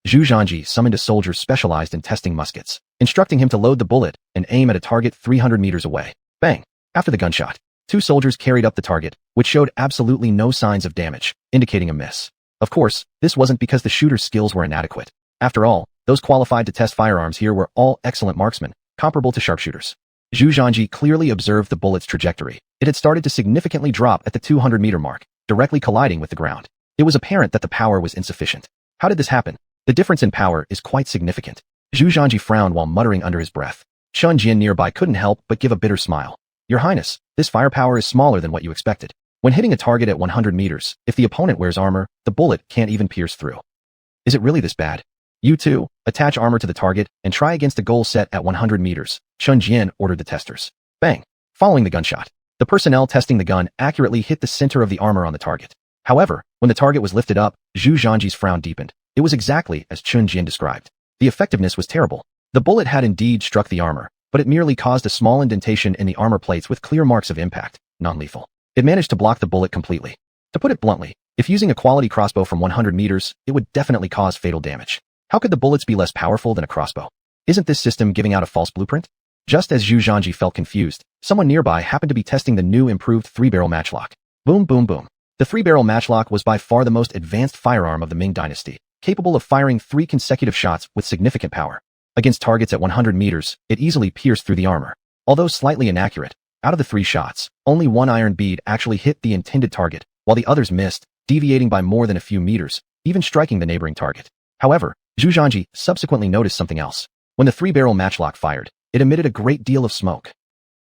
Zhu Zhanji summoned a soldier specialized in testing muskets, instructing him to load the bullet and aim at a target 300 meters away. Bang! After the gunshot, 2 soldiers carried up the target, which showed absolutely no signs of damage, indicating a miss. Of course, this wasn't because the shooter's skills were inadequate. After all, those qualified to test firearms here were all excellent marksmen, comparable to sharpshooters. Zhu Zhanji clearly observed the bullet's trajectory. It had started to significantly drop at the 200-meter mark, directly colliding with the ground. It was apparent that the power was insufficient. How did this happen? The difference in power is quite significant. Zhu Zhanji frowned while muttering under his breath. Chen Jian nearby couldn't help but give a bitter smile. Your Highness, this firepower is smaller than what you expected. When hitting a target at 100 meters, if the opponent wears armor, the bullet can't even pierce through. Is it really this bad? You too, attach armor to the target and try against a goal set at 100 meters, Chen Jian ordered the testers. Bang! Following the gunshot, the personnel testing the gun accurately hit the center of the armor on the target. However, when the target was lifted up, Zhu Zhanji's frown deepened. It was exactly as Chen Jian described. The effectiveness was terrible. The bullet had indeed struck the armor, but it merely caused a small indentation in the armor plates with clear marks of impact, non-lethal. It managed to block the bullet completely. To put it bluntly, if using a quality crossbow from 100 meters, it would definitely cause fatal damage. How could the bullets be less powerful than a crossbow? Isn't this system giving out a false blueprint? Just as Zhu Zhanji felt confused, someone nearby happened to be testing the new improved 3-barrel matchlock. Boom, boom, boom. The 3-barrel matchlock was by far the most advanced firearm of the Ming Dynasty, capable of firing 3 consecutive shots with significant power. Against targets at 100 meters, it easily pierced through the armor. Although slightly inaccurate, out of the 3 shots, only 1 iron bead actually hit the intended target, while the others missed, deviating by more than a few meters, even striking the neighboring target. However, Zhu Zhanji subsequently noticed something else. When the 3-barrel matchlock fired, it emitted a great deal of smoke.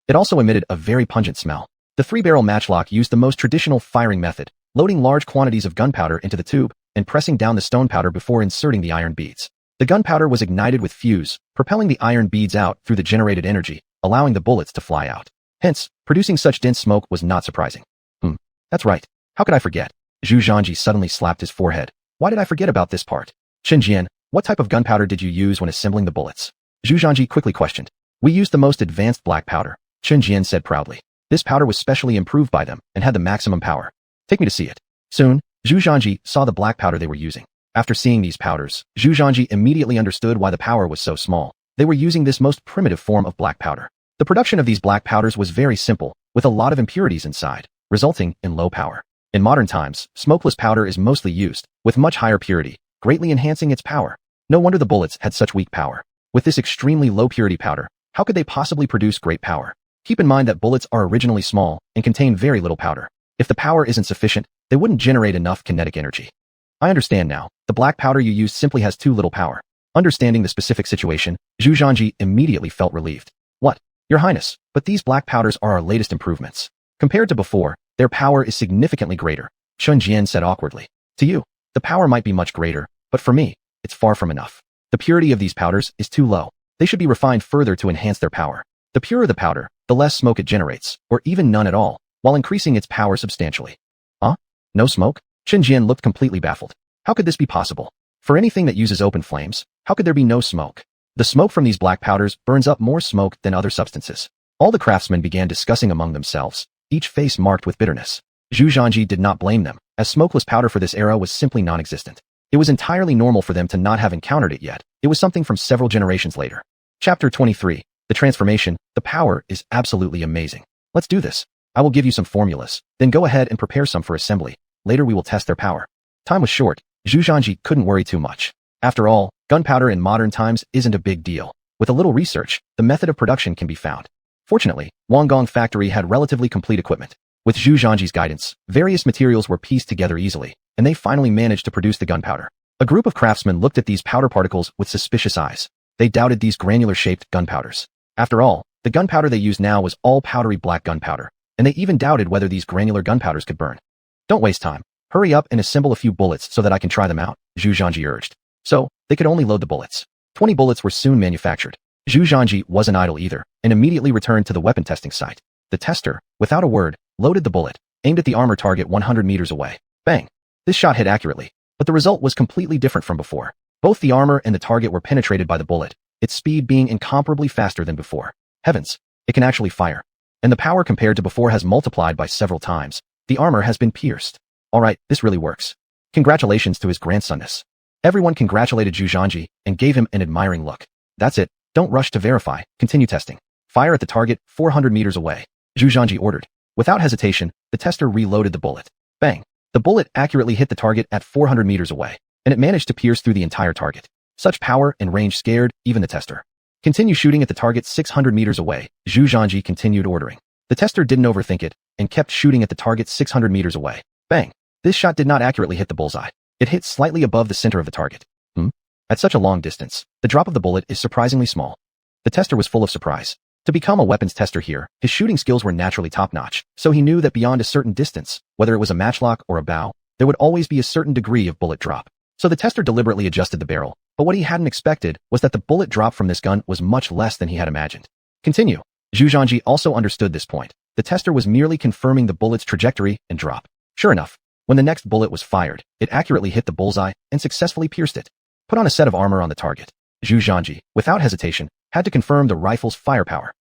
It also emitted a very pungent smell. The 3-barrel matchlock used the most traditional firing method, loading large quantities of gunpowder into the tube and pressing down the stone powder before inserting the iron beads. The gunpowder was ignited with fuse, propelling the iron beads out through the generated energy, allowing the bullets to fly out. Hence, producing such dense smoke was not surprising. That's right. How could I forget? Zhu Zhanji suddenly slapped his forehead. Why did I forget about this part? Chen Jian, what type of gunpowder did you use when assembling the bullets? Zhu Zhanji quickly questioned. We used the most advanced black powder, Chen Jian said proudly. This powder was specially improved by them and had the maximum power. Take me to see it. Soon, Zhu Zhanji saw the black powder they were using. After seeing these powders, Zhu Zhanji immediately understood why the power was so small. They were using this most primitive form of black powder. The production of these black powders was very simple, with a lot of impurities inside, resulting in low power. In modern times, smokeless powder is mostly used, with much higher purity, greatly enhancing its power. No wonder the bullets had such weak power. With this extremely low purity powder, how could they possibly produce great power? Keep in mind that bullets are originally small and contain very little powder. If the power isn't sufficient, they wouldn't generate enough kinetic energy. I understand now. The black powder you used simply has too little power. Understanding the specific situation, Zhu Zhanji immediately felt relieved. What? Your Highness, but these black powders are our latest improvements. Compared to before, their power is significantly greater, Chen Jian said awkwardly. To you, the power might be much greater, but for me, it's far from enough. The purity of these powders is too low. They should be refined further to enhance their power. The purer the powder, the less smoke it generates, or even none at all, while increasing its power substantially. Huh? No smoke? Chen Jian looked completely baffled. How could this be possible? For anything that uses open flames, how could there be no smoke? The smoke from these black powders burns up more smoke than other substances. All the craftsmen began discussing among themselves, each face marked with bitterness. Zhu Zhanji did not blame them, as smokeless powder for this era was simply non-existent. It was entirely normal for them to not have encountered it yet. It was something from several generations later. Chapter 23. The transformation, the power is absolutely amazing. Let's do this. I will give you some formulas, then go ahead and prepare some for assembly. Later we will test their power. Time was short. Zhu Zhanji couldn't worry too much. After all, gunpowder in modern times isn't a big deal. With a little research, the method of production can be found. Fortunately, Wanggong factory had relatively complete equipment. With Zhu Zhanji's guidance, various materials were pieced together easily, and they finally managed to produce the gunpowder. A group of craftsmen looked at these powder particles with suspicious eyes. They doubted these granular-shaped gunpowders. After all, the gunpowder they used now was all powdery black gunpowder, and they even doubted whether these granular gunpowders could burn. Don't waste time. Hurry up and assemble a few bullets so that I can try them out, Zhu Zhanji urged. So, they could only load the bullets. 20 bullets were soon manufactured. Zhu Zhanji wasn't idle either, and immediately returned to the weapon testing site. The tester, without a word, loaded the bullet, aimed at the armor target 100 meters away. Bang! This shot hit accurately, but the result was completely different from before. Both the armor and the target were penetrated by the bullet, its speed being incomparably faster than before. Heavens! It can actually fire. And the power compared to before has multiplied by several times. The armor has been pierced. Alright, this really works. Congratulations to his grandsonness. Everyone congratulated Zhu Zhanji and gave him an admiring look. That's it. Don't rush to verify. Continue testing. Fire at the target 400 meters away. Zhu Zhanji ordered. Without hesitation, the tester reloaded the bullet. Bang! The bullet accurately hit the target at 400 meters away, and it managed to pierce through the entire target. Such power and range scared even the tester. Continue shooting at the target 600 meters away. Zhu Zhanji continued ordering. The tester didn't overthink it and kept shooting at the target 600 meters away. Bang! This shot did not accurately hit the bullseye. It hit slightly above the center of the target. At such a long distance, the drop of the bullet is surprisingly small. The tester was full of surprise. To become a weapons tester here, his shooting skills were naturally top-notch, so he knew that beyond a certain distance, whether it was a matchlock or a bow, there would always be a certain degree of bullet drop. So the tester deliberately adjusted the barrel, but what he hadn't expected was that the bullet drop from this gun was much less than he had imagined. Continue. Zhu Zhanji also understood this point. The tester was merely confirming the bullet's trajectory and drop. Sure enough, when the next bullet was fired, it accurately hit the bullseye and successfully pierced it. Put on a set of armor on the target. Zhu Zhanji, without hesitation, had to confirm the rifle's firepower.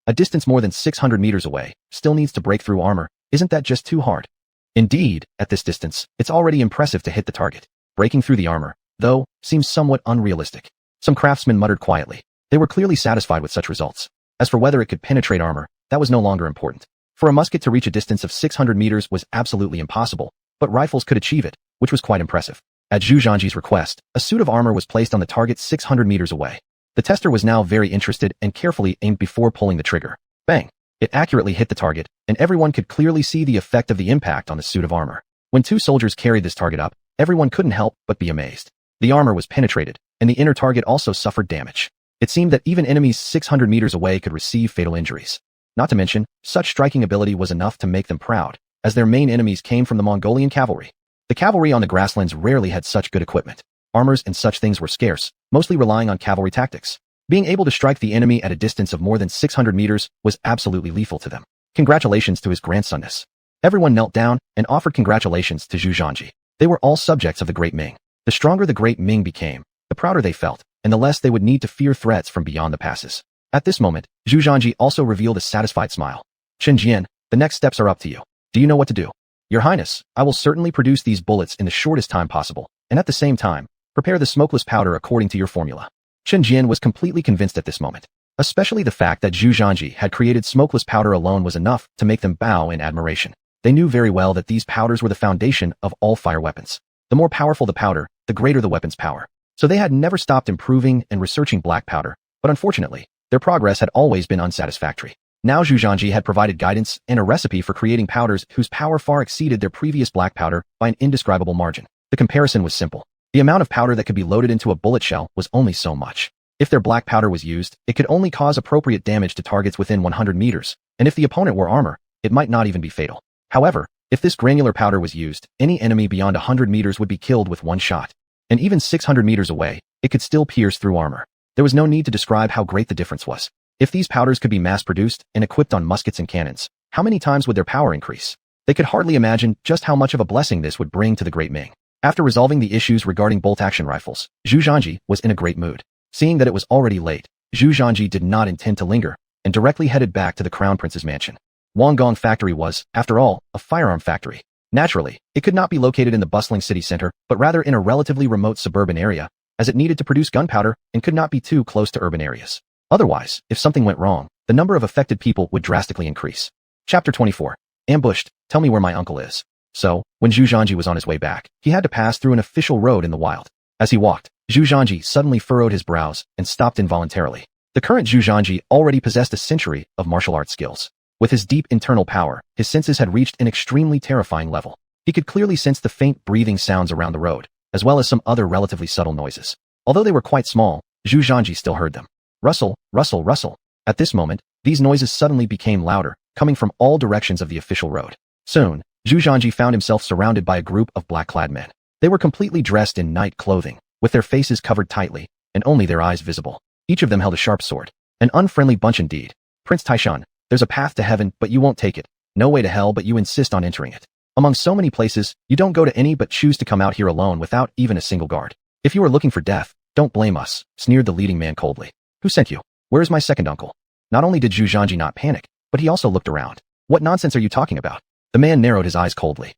A distance more than 600 meters away, still needs to break through armor. Isn't that just too hard? Indeed, at this distance, it's already impressive to hit the target. Breaking through the armor, though, seems somewhat unrealistic. Some craftsmen muttered quietly. They were clearly satisfied with such results. As for whether it could penetrate armor, that was no longer important. For a musket to reach a distance of 600 meters was absolutely impossible, but rifles could achieve it, which was quite impressive. At Zhu Zhanji's request, a suit of armor was placed on the target 600 meters away. The tester was now very interested and carefully aimed before pulling the trigger. Bang! It accurately hit the target, and everyone could clearly see the effect of the impact on the suit of armor. When two soldiers carried this target up, everyone couldn't help but be amazed. The armor was penetrated, and the inner target also suffered damage. It seemed that even enemies 600 meters away could receive fatal injuries. Not to mention, such striking ability was enough to make them proud, as their main enemies came from the Mongolian cavalry. The cavalry on the grasslands rarely had such good equipment. Armors and such things were scarce, mostly relying on cavalry tactics. Being able to strike the enemy at a distance of more than 600 meters was absolutely lethal to them. Congratulations to his grandsonness. Everyone knelt down and offered congratulations to Zhu Zhanji. They were all subjects of the Great Ming. The stronger the Great Ming became, the prouder they felt, and the less they would need to fear threats from beyond the passes. At this moment, Zhu Zhanji also revealed a satisfied smile. Chen Jian, the next steps are up to you. Do you know what to do? Your Highness, I will certainly produce these bullets in the shortest time possible, and at the same time, prepare the smokeless powder according to your formula. Chen Jian was completely convinced at this moment. Especially the fact that Zhu Zhanji had created smokeless powder alone was enough to make them bow in admiration. They knew very well that these powders were the foundation of all fire weapons. The more powerful the powder, the greater the weapon's power. So they had never stopped improving and researching black powder, but unfortunately, their progress had always been unsatisfactory. Now Zhu Zhanji had provided guidance and a recipe for creating powders whose power far exceeded their previous black powder by an indescribable margin. The comparison was simple. The amount of powder that could be loaded into a bullet shell was only so much. If their black powder was used, it could only cause appropriate damage to targets within 100 meters, and if the opponent wore armor, it might not even be fatal. However, if this granular powder was used, any enemy beyond 100 meters would be killed with one shot. And even 600 meters away, it could still pierce through armor. There was no need to describe how great the difference was. If these powders could be mass-produced and equipped on muskets and cannons, how many times would their power increase? They could hardly imagine just how much of a blessing this would bring to the Great Ming. After resolving the issues regarding bolt-action rifles, Zhu Zhanji was in a great mood. Seeing that it was already late, Zhu Zhanji did not intend to linger, and directly headed back to the Crown Prince's mansion. Wanggong Factory was, after all, a firearm factory. Naturally, it could not be located in the bustling city center, but rather in a relatively remote suburban area, as it needed to produce gunpowder and could not be too close to urban areas. Otherwise, if something went wrong, the number of affected people would drastically increase. Chapter 24. Ambushed. Tell me where my uncle is. So, when Zhu Zhanji was on his way back, he had to pass through an official road in the wild. As he walked, Zhu Zhanji suddenly furrowed his brows and stopped involuntarily. The current Zhu Zhanji already possessed a century of martial arts skills. With his deep internal power, his senses had reached an extremely terrifying level. He could clearly sense the faint breathing sounds around the road, as well as some other relatively subtle noises. Although they were quite small, Zhu Zhanji still heard them. Rustle, rustle, rustle. At this moment, these noises suddenly became louder, coming from all directions of the official road. Soon, Zhu Zhanji found himself surrounded by a group of black-clad men. They were completely dressed in night clothing, with their faces covered tightly, and only their eyes visible. Each of them held a sharp sword. An unfriendly bunch indeed. Prince Taishan, there's a path to heaven, but you won't take it. No way to hell, but you insist on entering it. Among so many places, you don't go to any but choose to come out here alone without even a single guard. If you are looking for death, don't blame us, sneered the leading man coldly. Who sent you? Where is my second uncle? Not only did Zhu Zhanji not panic, but he also looked around. What nonsense are you talking about? The man narrowed his eyes coldly.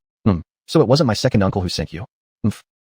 So it wasn't my second uncle who sent you?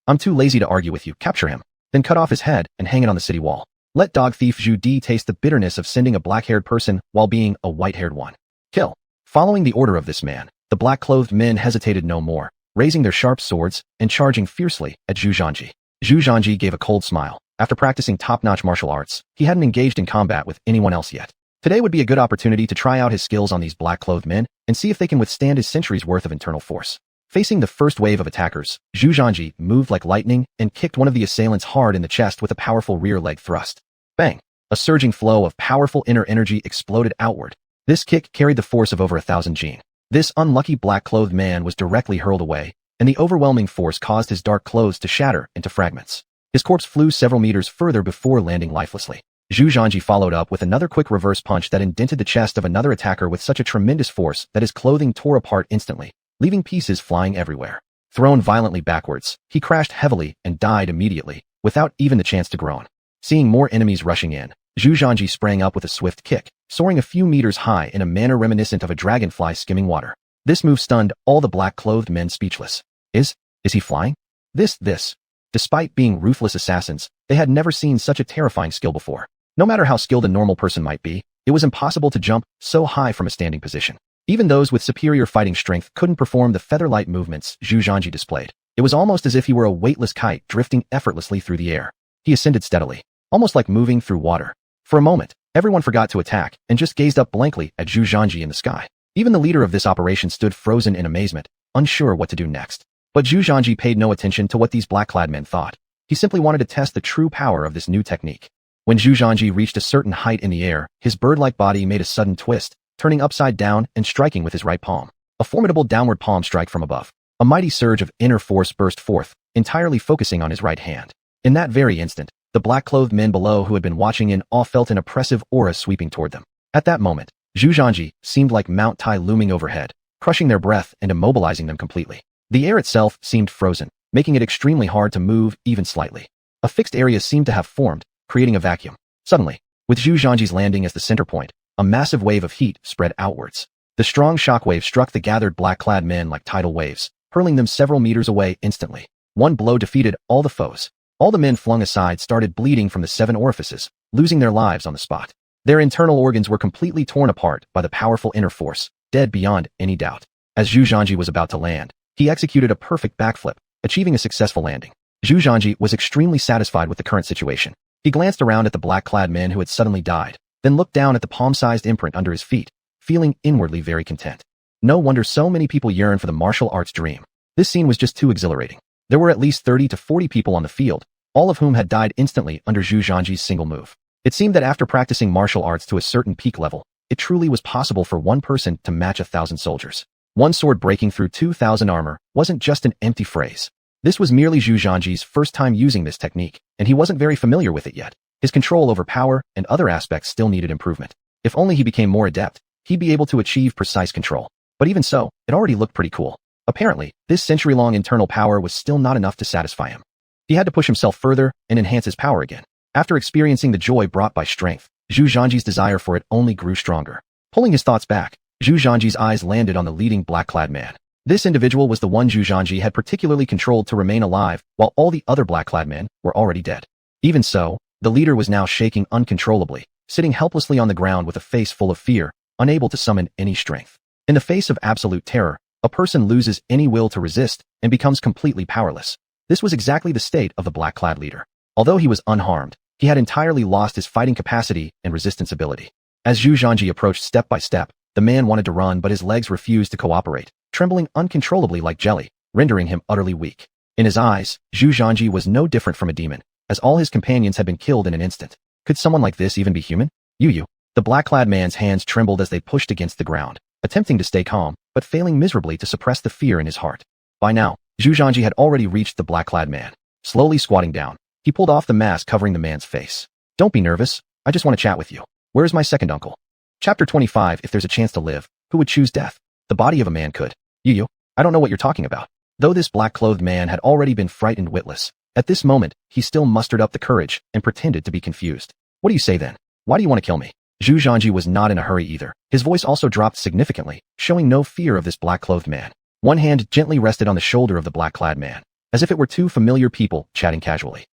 I'm too lazy to argue with you. Capture him. Then cut off his head and hang it on the city wall. Let dog thief Zhu Di taste the bitterness of sending a black-haired person while being a white-haired one. Kill. Following the order of this man, the black-clothed men hesitated no more, raising their sharp swords and charging fiercely at Zhu Zhanji. Zhu Zhanji gave a cold smile. After practicing top-notch martial arts, he hadn't engaged in combat with anyone else yet. Today would be a good opportunity to try out his skills on these black-clothed men and see if they can withstand his centuries' worth of internal force. Facing the first wave of attackers, Zhu Zhanji moved like lightning and kicked one of the assailants hard in the chest with a powerful rear leg thrust. Bang! A surging flow of powerful inner energy exploded outward. This kick carried the force of over 1,000 jin. This unlucky black-clothed man was directly hurled away, and the overwhelming force caused his dark clothes to shatter into fragments. His corpse flew several meters further before landing lifelessly. Zhu Zhanji followed up with another quick reverse punch that indented the chest of another attacker with such a tremendous force that his clothing tore apart instantly, leaving pieces flying everywhere. Thrown violently backwards, he crashed heavily and died immediately, without even the chance to groan. Seeing more enemies rushing in, Zhu Zhanji sprang up with a swift kick, soaring a few meters high in a manner reminiscent of a dragonfly skimming water. This move stunned all the black-clothed men speechless. Is he flying? This. Despite being ruthless assassins, they had never seen such a terrifying skill before. No matter how skilled a normal person might be, it was impossible to jump so high from a standing position. Even those with superior fighting strength couldn't perform the feather-light movements Zhu Zhanji displayed. It was almost as if he were a weightless kite drifting effortlessly through the air. He ascended steadily, almost like moving through water. For a moment, everyone forgot to attack and just gazed up blankly at Zhu Zhanji in the sky. Even the leader of this operation stood frozen in amazement, unsure what to do next. But Zhu Zhanji paid no attention to what these black-clad men thought. He simply wanted to test the true power of this new technique. When Zhu Zhanji reached a certain height in the air, his bird-like body made a sudden twist, turning upside down and striking with his right palm. A formidable downward palm strike from above. A mighty surge of inner force burst forth, entirely focusing on his right hand. In that very instant, the black-clothed men below who had been watching in awe felt an oppressive aura sweeping toward them. At that moment, Zhu Zhanji seemed like Mount Tai looming overhead, crushing their breath and immobilizing them completely. The air itself seemed frozen, making it extremely hard to move even slightly. A fixed area seemed to have formed, creating a vacuum. Suddenly, with Zhu Zhanji's landing as the center point, a massive wave of heat spread outwards. The strong shockwave struck the gathered black-clad men like tidal waves, hurling them several meters away instantly. One blow defeated all the foes. All the men flung aside started bleeding from the 7 orifices, losing their lives on the spot. Their internal organs were completely torn apart by the powerful inner force, dead beyond any doubt. As Zhu Zhanji was about to land, he executed a perfect backflip, achieving a successful landing. Zhu Zhanji was extremely satisfied with the current situation. He glanced around at the black-clad man who had suddenly died, then looked down at the palm-sized imprint under his feet, feeling inwardly very content. No wonder so many people yearn for the martial arts dream. This scene was just too exhilarating. There were at least 30 to 40 people on the field, all of whom had died instantly under Zhu Zhanji's single move. It seemed that after practicing martial arts to a certain peak level, it truly was possible for one person to match 1,000 soldiers. One sword breaking through 2,000 armor wasn't just an empty phrase. This was merely Zhu Zhanji's first time using this technique, and he wasn't very familiar with it yet. His control over power and other aspects still needed improvement. If only he became more adept, he'd be able to achieve precise control. But even so, it already looked pretty cool. Apparently, this century-long internal power was still not enough to satisfy him. He had to push himself further and enhance his power again. After experiencing the joy brought by strength, Zhu Zhanji's desire for it only grew stronger. Pulling his thoughts back, Zhu Zhanji's eyes landed on the leading black-clad man. This individual was the one Zhu Zhanji had particularly controlled to remain alive, while all the other black-clad men were already dead. Even so, the leader was now shaking uncontrollably, sitting helplessly on the ground with a face full of fear, unable to summon any strength. In the face of absolute terror, a person loses any will to resist and becomes completely powerless. This was exactly the state of the black-clad leader. Although he was unharmed, he had entirely lost his fighting capacity and resistance ability. As Zhu Zhanji approached step by step, the man wanted to run but his legs refused to cooperate, trembling uncontrollably like jelly, rendering him utterly weak. In his eyes, Zhu Zhanji was no different from a demon, as all his companions had been killed in an instant. Could someone like this even be human? You. The black-clad man's hands trembled as they pushed against the ground, attempting to stay calm, but failing miserably to suppress the fear in his heart. By now, Zhu Zhanji had already reached the black-clad man. Slowly squatting down, he pulled off the mask covering the man's face. Don't be nervous, I just want to chat with you. Where is my second uncle? Chapter 25. If there's a chance to live, who would choose death? The body of a man could. You. I don't know what you're talking about. Though this black-clothed man had already been frightened witless, at this moment, he still mustered up the courage and pretended to be confused. What do you say then? Why do you want to kill me? Zhu Zhanji was not in a hurry either. His voice also dropped significantly, showing no fear of this black-clothed man. One hand gently rested on the shoulder of the black-clad man, as if it were two familiar people chatting casually.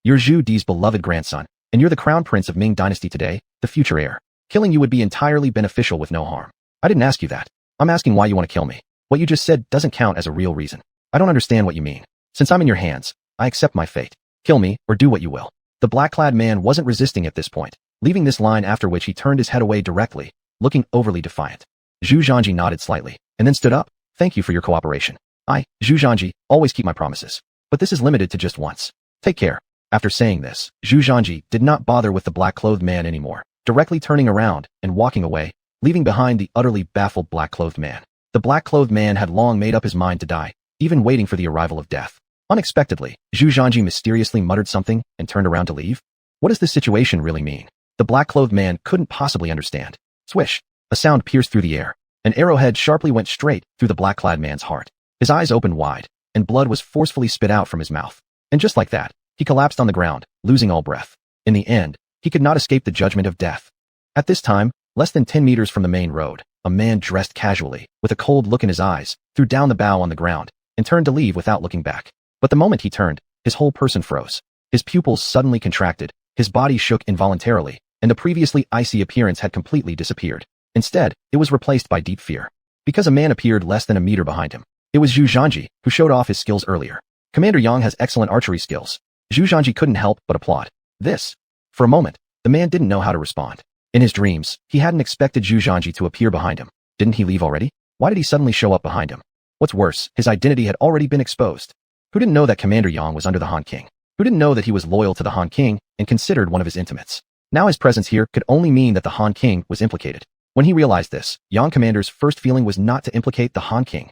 You're Zhu Di's beloved grandson, and you're the crown prince of Ming Dynasty today, the future heir. Killing you would be entirely beneficial with no harm. I didn't ask you that. I'm asking why you want to kill me. What you just said doesn't count as a real reason. I don't understand what you mean. Since I'm in your hands, I accept my fate. Kill me, or do what you will. The black-clad man wasn't resisting at this point, leaving this line after which he turned his head away directly, looking overly defiant. Zhu Zhanji nodded slightly, and then stood up. Thank you for your cooperation. I, Zhu Zhanji, always keep my promises. But this is limited to just once. Take care. After saying this, Zhu Zhanji did not bother with the black-clothed man anymore, directly turning around and walking away, leaving behind the utterly baffled black-clothed man. The black-clothed man had long made up his mind to die, even waiting for the arrival of death. Unexpectedly, Zhu Zhanji mysteriously muttered something and turned around to leave. What does this situation really mean? The black-clothed man couldn't possibly understand. Swish! A sound pierced through the air. An arrowhead sharply went straight through the black-clad man's heart. His eyes opened wide, and blood was forcefully spit out from his mouth. And just like that, he collapsed on the ground, losing all breath. In the end, he could not escape the judgment of death. At this time, less than 10 meters from the main road, a man dressed casually, with a cold look in his eyes, threw down the bow on the ground, and turned to leave without looking back. But the moment he turned, his whole person froze. His pupils suddenly contracted, his body shook involuntarily, and the previously icy appearance had completely disappeared. Instead, it was replaced by deep fear. Because a man appeared less than a meter behind him. It was Zhu Zhanji, who showed off his skills earlier. Commander Yang has excellent archery skills. Zhu Zhanji couldn't help but applaud. This. For a moment, the man didn't know how to respond. In his dreams, he hadn't expected Zhu Zhanji to appear behind him. Didn't he leave already? Why did he suddenly show up behind him? What's worse, his identity had already been exposed. Who didn't know that Commander Yang was under the Han King? Who didn't know that he was loyal to the Han King and considered one of his intimates? Now his presence here could only mean that the Han King was implicated. When he realized this, Yang Commander's first feeling was not to implicate the Han King.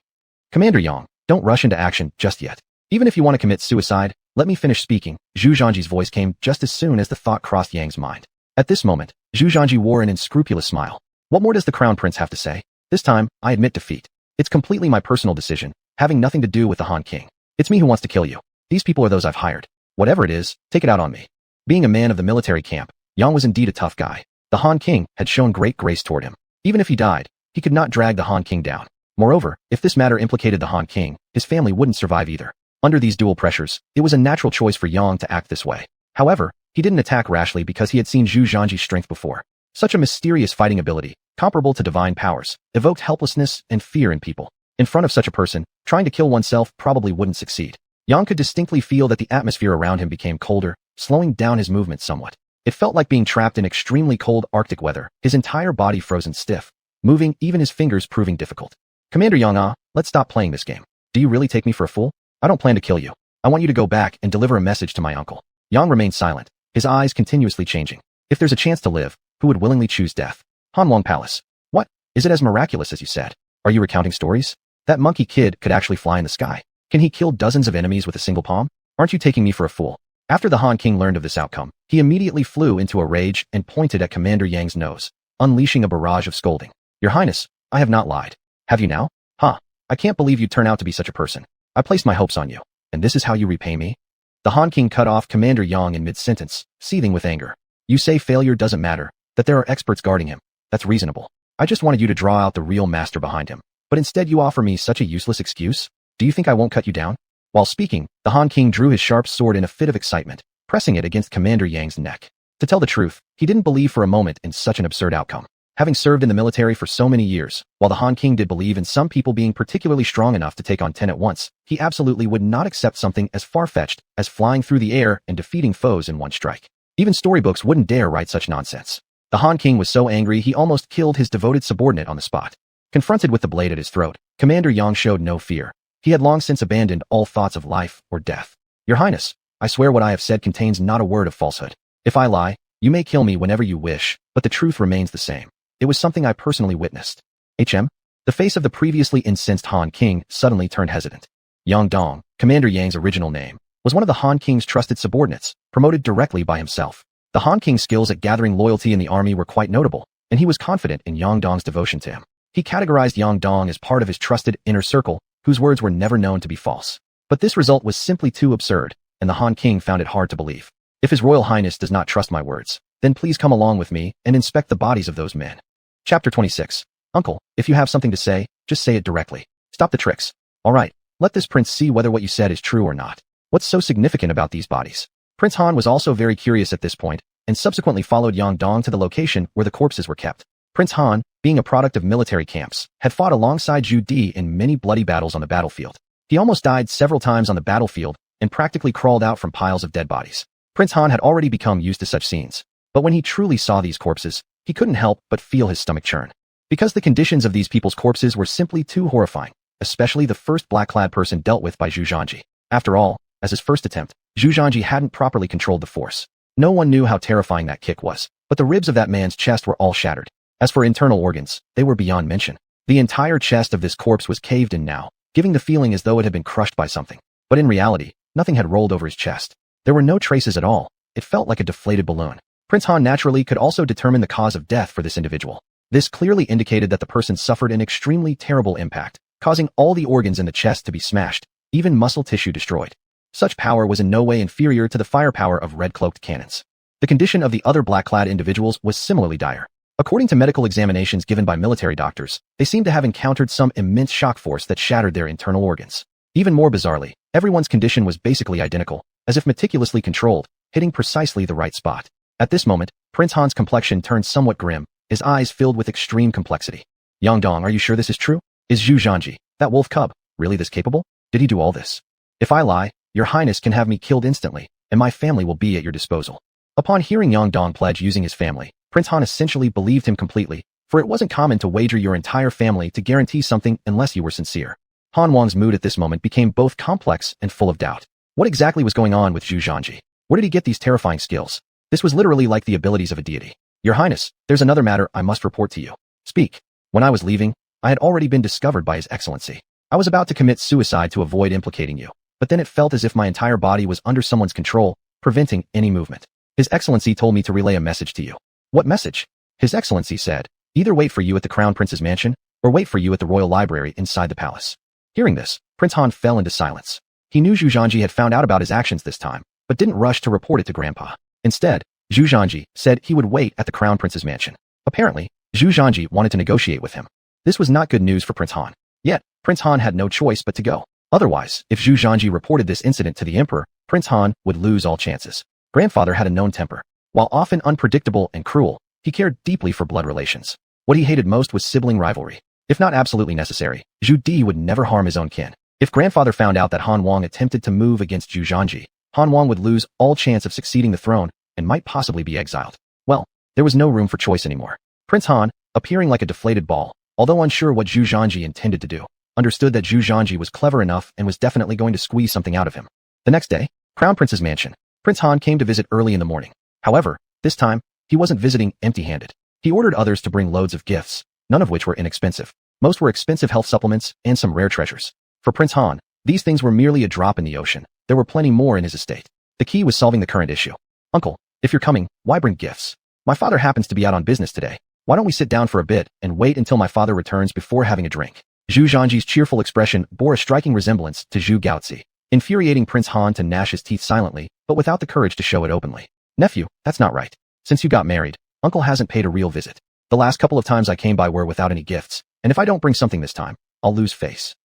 Commander Yang, don't rush into action just yet. Even if you want to commit suicide, let me finish speaking. Zhu Zhanji's voice came just as soon as the thought crossed Yang's mind. At this moment, Zhu Zhanji wore an unscrupulous smile. What more does the Crown Prince have to say? This time, I admit defeat. It's completely my personal decision, having nothing to do with the Han King. It's me who wants to kill you. These people are those I've hired. Whatever it is, take it out on me. Being a man of the military camp, Yang was indeed a tough guy. The Han King had shown great grace toward him. Even if he died, he could not drag the Han King down. Moreover, if this matter implicated the Han King, his family wouldn't survive either. Under these dual pressures, it was a natural choice for Yang to act this way. However, he didn't attack rashly because he had seen Zhu Zhanji's strength before. Such a mysterious fighting ability, comparable to divine powers, evoked helplessness and fear in people. In front of such a person, trying to kill oneself probably wouldn't succeed. Yang could distinctly feel that the atmosphere around him became colder, slowing down his movements somewhat. It felt like being trapped in extremely cold Arctic weather, his entire body frozen stiff, moving, even his fingers proving difficult. Commander Yang, let's stop playing this game. Do you really take me for a fool? I don't plan to kill you. I want you to go back and deliver a message to my uncle. Yang remained silent, his eyes continuously changing. If there's a chance to live, who would willingly choose death? Hanwang Palace. What? Is it as miraculous as you said? Are you recounting stories? That monkey kid could actually fly in the sky. Can he kill dozens of enemies with a single palm? Aren't you taking me for a fool? After the Han King learned of this outcome, he immediately flew into a rage and pointed at Commander Yang's nose, unleashing a barrage of scolding. Your Highness, I have not lied. Have you now? Huh. I can't believe you'd turn out to be such a person. I placed my hopes on you. And this is how you repay me? The Han King cut off Commander Yang in mid-sentence, seething with anger. You say failure doesn't matter, that there are experts guarding him. That's reasonable. I just wanted you to draw out the real master behind him. But instead you offer me such a useless excuse? Do you think I won't cut you down? While speaking, the Han King drew his sharp sword in a fit of excitement, pressing it against Commander Yang's neck. To tell the truth, he didn't believe for a moment in such an absurd outcome. Having served in the military for so many years, while the Han King did believe in some people being particularly strong enough to take on 10 at once, he absolutely would not accept something as far-fetched as flying through the air and defeating foes in one strike. Even storybooks wouldn't dare write such nonsense. The Han King was so angry he almost killed his devoted subordinate on the spot. Confronted with the blade at his throat, Commander Yang showed no fear. He had long since abandoned all thoughts of life or death. Your Highness, I swear what I have said contains not a word of falsehood. If I lie, you may kill me whenever you wish, but the truth remains the same. It was something I personally witnessed. The face of the previously incensed Han King suddenly turned hesitant. Yang Dong, Commander Yang's original name, was one of the Han King's trusted subordinates, promoted directly by himself. The Han King's skills at gathering loyalty in the army were quite notable, and he was confident in Yang Dong's devotion to him. He categorized Yang Dong as part of his trusted inner circle, whose words were never known to be false. But this result was simply too absurd, and the Han King found it hard to believe. If His Royal Highness does not trust my words, then please come along with me and inspect the bodies of those men. Chapter 26. Uncle, if you have something to say, just say it directly. Stop the tricks. All right, let this prince see whether what you said is true or not. What's so significant about these bodies? Prince Han was also very curious at this point, and subsequently followed Yang Dong to the location where the corpses were kept. Prince Han, being a product of military camps, had fought alongside Zhu Di in many bloody battles on the battlefield. He almost died several times on the battlefield and practically crawled out from piles of dead bodies. Prince Han had already become used to such scenes, but when he truly saw these corpses, he couldn't help but feel his stomach churn. Because the conditions of these people's corpses were simply too horrifying, especially the first black-clad person dealt with by Zhu Zhanji. After all, as his first attempt, Zhu Zhanji hadn't properly controlled the force. No one knew how terrifying that kick was, but the ribs of that man's chest were all shattered. As for internal organs, they were beyond mention. The entire chest of this corpse was caved in now, giving the feeling as though it had been crushed by something. But in reality, nothing had rolled over his chest. There were no traces at all. It felt like a deflated balloon. Prince Han naturally could also determine the cause of death for this individual. This clearly indicated that the person suffered an extremely terrible impact, causing all the organs in the chest to be smashed, even muscle tissue destroyed. Such power was in no way inferior to the firepower of red-cloaked cannons. The condition of the other black-clad individuals was similarly dire. According to medical examinations given by military doctors, they seemed to have encountered some immense shock force that shattered their internal organs. Even more bizarrely, everyone's condition was basically identical, as if meticulously controlled, hitting precisely the right spot. At this moment, Prince Han's complexion turned somewhat grim, his eyes filled with extreme complexity. Yang Dong, are you sure this is true? Is Zhu Zhanji, that wolf cub, really this capable? Did he do all this? If I lie, your highness can have me killed instantly, and my family will be at your disposal. Upon hearing Yang Dong pledge using his family, Prince Han essentially believed him completely, for it wasn't common to wager your entire family to guarantee something unless you were sincere. Han Wang's mood at this moment became both complex and full of doubt. What exactly was going on with Zhu Zhanji? Where did he get these terrifying skills? This was literally like the abilities of a deity. Your Highness, there's another matter I must report to you. Speak. When I was leaving, I had already been discovered by His Excellency. I was about to commit suicide to avoid implicating you, but then it felt as if my entire body was under someone's control, preventing any movement. His Excellency told me to relay a message to you. What message? His Excellency said, either wait for you at the Crown Prince's mansion, or wait for you at the royal library inside the palace. Hearing this, Prince Han fell into silence. He knew Zhu Zhanji had found out about his actions this time, but didn't rush to report it to Grandpa. Instead, Zhu Zhanji said he would wait at the Crown Prince's mansion. Apparently, Zhu Zhanji wanted to negotiate with him. This was not good news for Prince Han. Yet, Prince Han had no choice but to go. Otherwise, if Zhu Zhanji reported this incident to the Emperor, Prince Han would lose all chances. Grandfather had a known temper. While often unpredictable and cruel, he cared deeply for blood relations. What he hated most was sibling rivalry. If not absolutely necessary, Zhu Di would never harm his own kin. If Grandfather found out that Han Wang attempted to move against Zhu Zhanji, Han Wang would lose all chance of succeeding the throne and might possibly be exiled. Well, there was no room for choice anymore. Prince Han, appearing like a deflated ball, although unsure what Zhu Zhanji intended to do, understood that Zhu Zhanji was clever enough and was definitely going to squeeze something out of him. The next day, Crown Prince's mansion. Prince Han came to visit early in the morning. However, this time, he wasn't visiting empty-handed. He ordered others to bring loads of gifts, none of which were inexpensive. Most were expensive health supplements and some rare treasures. For Prince Han, these things were merely a drop in the ocean. There were plenty more in his estate. The key was solving the current issue. Uncle, if you're coming, why bring gifts? My father happens to be out on business today. Why don't we sit down for a bit and wait until my father returns before having a drink? Zhu Zhanji's cheerful expression bore a striking resemblance to Zhu Gaozi, infuriating Prince Han to gnash his teeth silently, but without the courage to show it openly. Nephew, that's not right. Since you got married, Uncle hasn't paid a real visit. The last couple of times I came by were without any gifts, and if I don't bring something this time, I'll lose face.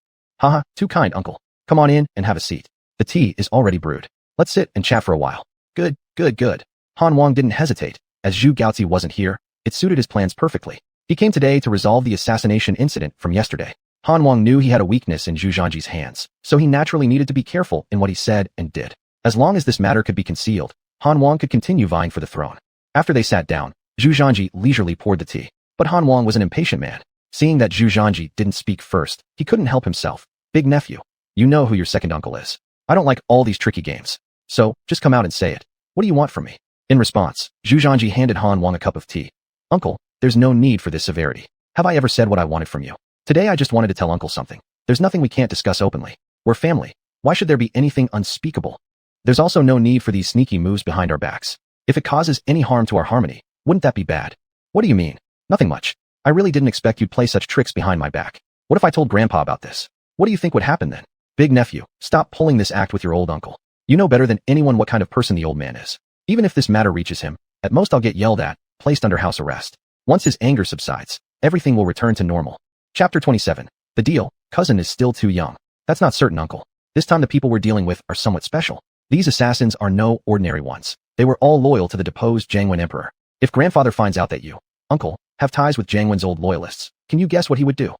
Haha, too kind, Uncle. Come on in and have a seat. The tea is already brewed. Let's sit and chat for a while. Good. Han Wang didn't hesitate. As Zhu Gaozi wasn't here, it suited his plans perfectly. He came today to resolve the assassination incident from yesterday. Han Wang knew he had a weakness in Zhu Zhanji's hands, so he naturally needed to be careful in what he said and did. As long as this matter could be concealed, Han Wang could continue vying for the throne. After they sat down, Zhu Zhanji leisurely poured the tea. But Han Wang was an impatient man. Seeing that Zhu Zhanji didn't speak first, he couldn't help himself. Big nephew, you know who your second uncle is. I don't like all these tricky games. So, just come out and say it. What do you want from me? In response, Zhu Zhanji handed Han Wang a cup of tea. Uncle, there's no need for this severity. Have I ever said what I wanted from you? Today I just wanted to tell Uncle something. There's nothing we can't discuss openly. We're family. Why should there be anything unspeakable? There's also no need for these sneaky moves behind our backs. If it causes any harm to our harmony, wouldn't that be bad? What do you mean? Nothing much. I really didn't expect you'd play such tricks behind my back. What if I told Grandpa about this? What do you think would happen then? Big nephew, stop pulling this act with your old uncle. You know better than anyone what kind of person the old man is. Even if this matter reaches him, at most I'll get yelled at, placed under house arrest. Once his anger subsides, everything will return to normal. Chapter 27. The deal, cousin is still too young. That's not certain, uncle. This time the people we're dealing with are somewhat special. These assassins are no ordinary ones. They were all loyal to the deposed Jiangwen emperor. If grandfather finds out that you, uncle, have ties with Jiangwen's old loyalists, can you guess what he would do?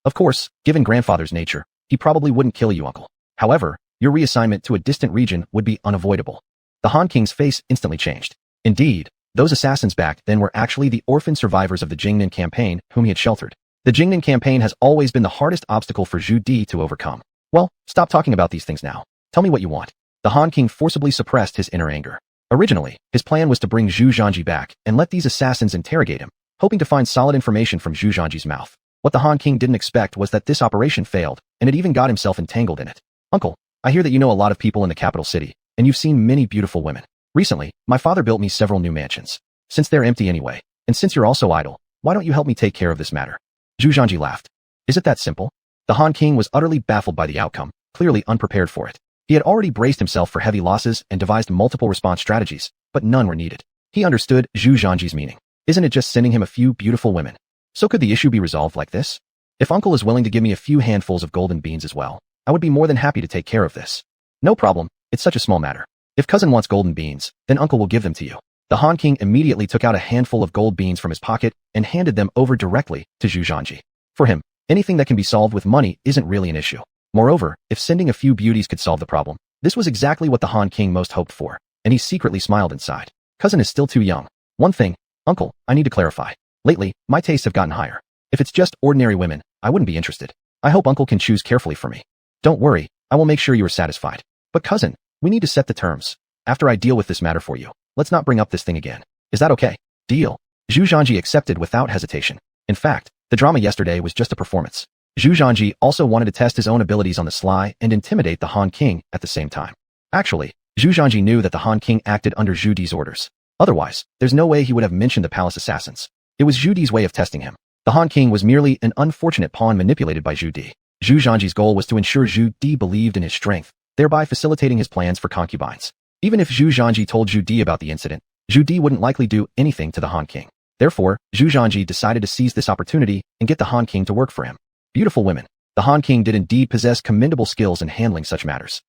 Of course, given grandfather's nature, he probably wouldn't kill you, uncle. However, your reassignment to a distant region would be unavoidable. The Han King's face instantly changed. Indeed, those assassins back then were actually the orphan survivors of the Jingnan campaign whom he had sheltered. The Jingnan campaign has always been the hardest obstacle for Zhu Di to overcome. Well, stop talking about these things now. Tell me what you want. The Han King forcibly suppressed his inner anger. Originally, his plan was to bring Zhu Zhanji back and let these assassins interrogate him, hoping to find solid information from Zhu Zhanji's mouth. What the Han King didn't expect was that this operation failed, and it even got himself entangled in it. Uncle, I hear that you know a lot of people in the capital city, and you've seen many beautiful women. Recently, my father built me several new mansions. Since they're empty anyway, and since you're also idle, why don't you help me take care of this matter? Zhu Zhanji laughed. Is it that simple? The Han King was utterly baffled by the outcome, clearly unprepared for it. He had already braced himself for heavy losses and devised multiple response strategies, but none were needed. He understood Zhu Zhanji's meaning. Isn't it just sending him a few beautiful women? So could the issue be resolved like this? If uncle is willing to give me a few handfuls of golden beans as well, I would be more than happy to take care of this. No problem, it's such a small matter. If cousin wants golden beans, then uncle will give them to you. The Han King immediately took out a handful of gold beans from his pocket and handed them over directly to Zhu Zhanji. For him, anything that can be solved with money isn't really an issue. Moreover, if sending a few beauties could solve the problem, this was exactly what the Han King most hoped for, and he secretly smiled inside. Cousin is still too young. One thing, uncle, I need to clarify. Lately, my tastes have gotten higher. If it's just ordinary women, I wouldn't be interested. I hope uncle can choose carefully for me. Don't worry, I will make sure you are satisfied. But cousin, we need to set the terms. After I deal with this matter for you, let's not bring up this thing again. Is that okay? Deal. Zhu Zhanji accepted without hesitation. In fact, the drama yesterday was just a performance. Zhu Zhanji also wanted to test his own abilities on the sly and intimidate the Han King at the same time. Actually, Zhu Zhanji knew that the Han King acted under Zhu Di's orders. Otherwise, there's no way he would have mentioned the palace assassins. It was Zhu Di's way of testing him. The Han King was merely an unfortunate pawn manipulated by Zhu Di. Zhu Zhanji's goal was to ensure Zhu Di believed in his strength, thereby facilitating his plans for concubines. Even if Zhu Zhanji told Zhu Di about the incident, Zhu Di wouldn't likely do anything to the Han King. Therefore, Zhu Zhanji decided to seize this opportunity and get the Han King to work for him. Beautiful women. The Han King did indeed possess commendable skills in handling such matters.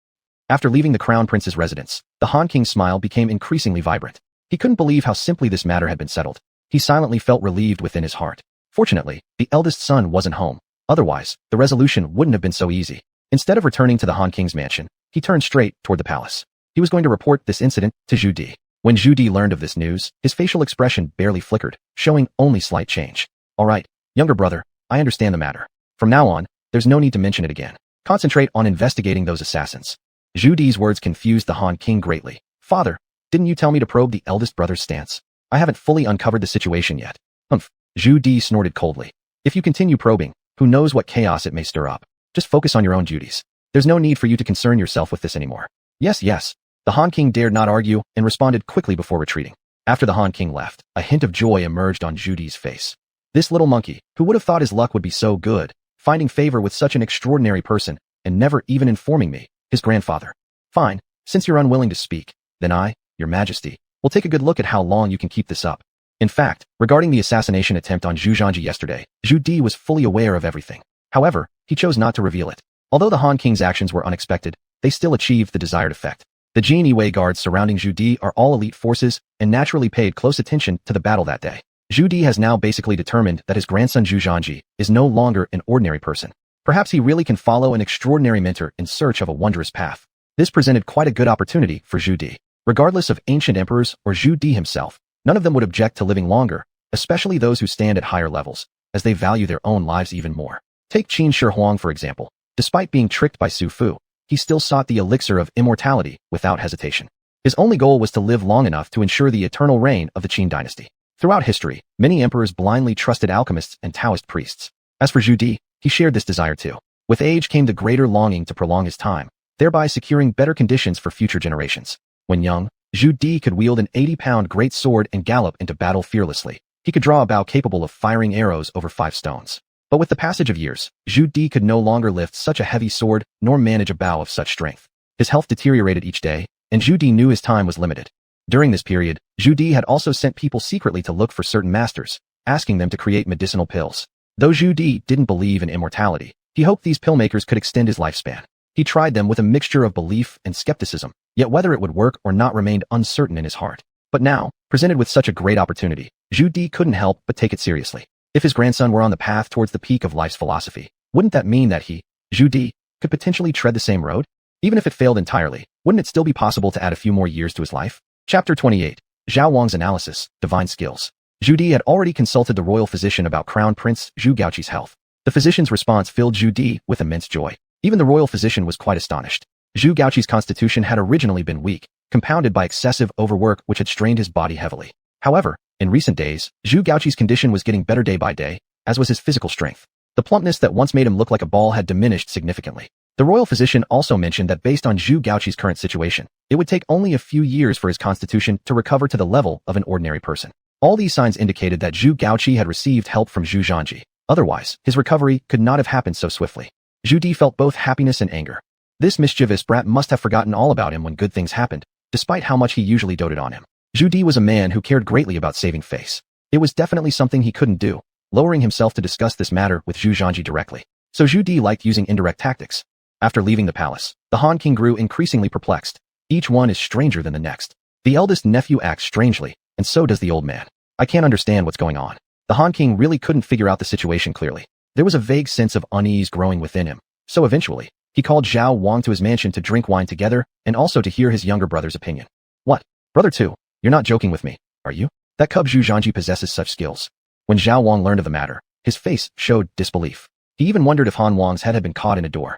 After leaving the Crown Prince's residence, the Han King's smile became increasingly vibrant. He couldn't believe how simply this matter had been settled. He silently felt relieved within his heart. Fortunately, the eldest son wasn't home. Otherwise, the resolution wouldn't have been so easy. Instead of returning to the Han King's mansion, he turned straight toward the palace. He was going to report this incident to Zhu Di. When Zhu Di learned of this news, his facial expression barely flickered, showing only slight change. All right, younger brother, I understand the matter. From now on, there's no need to mention it again. Concentrate on investigating those assassins. Zhu Di's words confused the Han King greatly. Father, didn't you tell me to probe the eldest brother's stance? I haven't fully uncovered the situation yet. Humph. Zhu Di snorted coldly. If you continue probing, who knows what chaos it may stir up. Just focus on your own duties. There's no need for you to concern yourself with this anymore. Yes, yes. The Han King dared not argue and responded quickly before retreating. After the Han King left, a hint of joy emerged on Zhu Di's face. This little monkey, who would have thought his luck would be so good, finding favor with such an extraordinary person, and never even informing me, his grandfather. Fine, since you're unwilling to speak, then I, your majesty, will take a good look at how long you can keep this up. In fact, regarding the assassination attempt on Zhu Zhanji yesterday, Zhu Di was fully aware of everything. However, he chose not to reveal it. Although the Han King's actions were unexpected, they still achieved the desired effect. The Jin Yi guards surrounding Zhu Di are all elite forces and naturally paid close attention to the battle that day. Zhu Di has now basically determined that his grandson Zhu Zhanji is no longer an ordinary person. Perhaps he really can follow an extraordinary mentor in search of a wondrous path. This presented quite a good opportunity for Zhu Di. Regardless of ancient emperors or Zhu Di himself, none of them would object to living longer, especially those who stand at higher levels, as they value their own lives even more. Take Qin Shi Huang for example. Despite being tricked by Su Fu, he still sought the elixir of immortality without hesitation. His only goal was to live long enough to ensure the eternal reign of the Qin dynasty. Throughout history, many emperors blindly trusted alchemists and Taoist priests. As for Zhu Di, he shared this desire too. With age came the greater longing to prolong his time, thereby securing better conditions for future generations. When young, Zhu Di could wield an 80-pound great sword and gallop into battle fearlessly. He could draw a bow capable of firing arrows over 5 stones. But with the passage of years, Zhu Di could no longer lift such a heavy sword nor manage a bow of such strength. His health deteriorated each day, and Zhu Di knew his time was limited. During this period, Zhu Di had also sent people secretly to look for certain masters, asking them to create medicinal pills. Though Zhu Di didn't believe in immortality, he hoped these pill makers could extend his lifespan. He tried them with a mixture of belief and skepticism, yet whether it would work or not remained uncertain in his heart. But now, presented with such a great opportunity, Zhu Di couldn't help but take it seriously. If his grandson were on the path towards the peak of life's philosophy, wouldn't that mean that he, Zhu Di, could potentially tread the same road? Even if it failed entirely, wouldn't it still be possible to add a few more years to his life? Chapter 28. Xuanhuan's Analysis, Divine Skills. Zhu Di had already consulted the royal physician about Crown Prince Zhu Gaoqi's health. The physician's response filled Zhu Di with immense joy. Even the royal physician was quite astonished. Zhu Gaoqi's constitution had originally been weak, compounded by excessive overwork which had strained his body heavily. However, in recent days, Zhu Gaoqi's condition was getting better day by day, as was his physical strength. The plumpness that once made him look like a ball had diminished significantly. The royal physician also mentioned that based on Zhu Gaoqi's current situation, it would take only a few years for his constitution to recover to the level of an ordinary person. All these signs indicated that Zhu Gaoqi had received help from Zhu Zhanji. Otherwise, his recovery could not have happened so swiftly. Zhu Di felt both happiness and anger. This mischievous brat must have forgotten all about him when good things happened, despite how much he usually doted on him. Zhu Di was a man who cared greatly about saving face. It was definitely something he couldn't do, lowering himself to discuss this matter with Zhu Zhanji directly. So Zhu Di liked using indirect tactics. After leaving the palace, the Han King grew increasingly perplexed. Each one is stranger than the next. The eldest nephew acts strangely, and so does the old man. I can't understand what's going on. The Han King really couldn't figure out the situation clearly. There was a vague sense of unease growing within him. So eventually, he called Zhao Wang to his mansion to drink wine together and also to hear his younger brother's opinion. What? Brother 2, you're not joking with me, are you? That cub Zhu Zhanji possesses such skills. When Zhao Wang learned of the matter, his face showed disbelief. He even wondered if Han Wang's head had been caught in a door.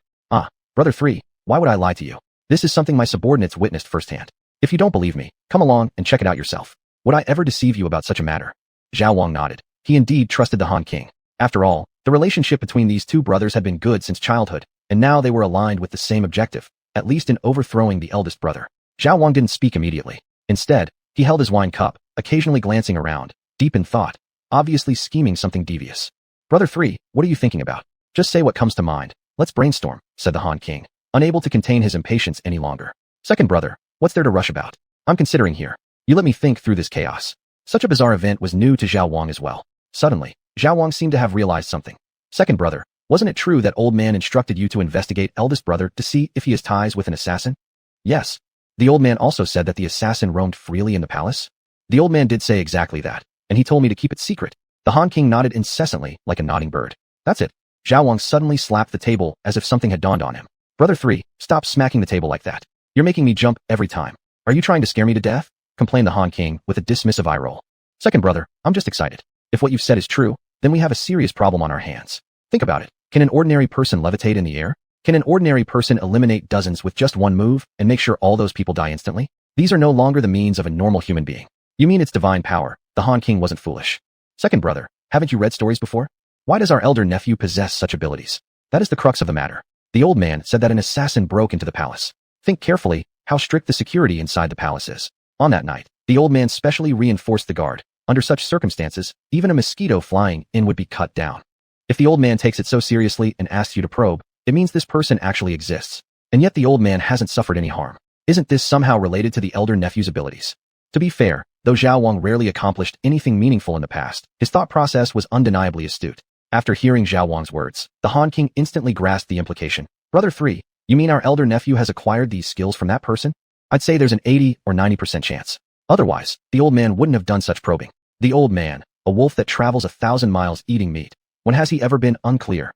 Brother 3, why would I lie to you? This is something my subordinates witnessed firsthand. If you don't believe me, come along and check it out yourself. Would I ever deceive you about such a matter? Zhao Wang nodded. He indeed trusted the Han King. After all, the relationship between these two brothers had been good since childhood, and now they were aligned with the same objective, at least in overthrowing the eldest brother. Zhao Wang didn't speak immediately. Instead, he held his wine cup, occasionally glancing around, deep in thought, obviously scheming something devious. Brother 3, what are you thinking about? Just say what comes to mind. Let's brainstorm, said the Han King, unable to contain his impatience any longer. Second brother, what's there to rush about? I'm considering here. You let me think through this chaos. Such a bizarre event was new to Zhao Wang as well. Suddenly, Zhao Wang seemed to have realized something. Second brother, wasn't it true that old man instructed you to investigate eldest brother to see if he has ties with an assassin? Yes. The old man also said that the assassin roamed freely in the palace? The old man did say exactly that, and he told me to keep it secret. The Han King nodded incessantly like a nodding bird. That's it. Zhao Wang suddenly slapped the table as if something had dawned on him. Brother 3, stop smacking the table like that. You're making me jump every time. Are you trying to scare me to death? Complained the Han King with a dismissive eye roll. Second brother, I'm just excited. If what you've said is true, then we have a serious problem on our hands. Think about it. Can an ordinary person levitate in the air? Can an ordinary person eliminate dozens with just one move and make sure all those people die instantly? These are no longer the means of a normal human being. You mean it's divine power? The Han King wasn't foolish. Second brother, haven't you read stories before? Why does our elder nephew possess such abilities? That is the crux of the matter. The old man said that an assassin broke into the palace. Think carefully how strict the security inside the palace is. On that night, the old man specially reinforced the guard. Under such circumstances, even a mosquito flying in would be cut down. If the old man takes it so seriously and asks you to probe, it means this person actually exists. And yet the old man hasn't suffered any harm. Isn't this somehow related to the elder nephew's abilities? To be fair, though Zhao Wang rarely accomplished anything meaningful in the past, his thought process was undeniably astute. After hearing Zhao Wang's words, the Han King instantly grasped the implication. Brother 3, you mean our elder nephew has acquired these skills from that person? I'd say there's an 80 or 90% chance. Otherwise, the old man wouldn't have done such probing. The old man, a wolf that travels 1,000 miles eating meat. When has he ever been? Unclear.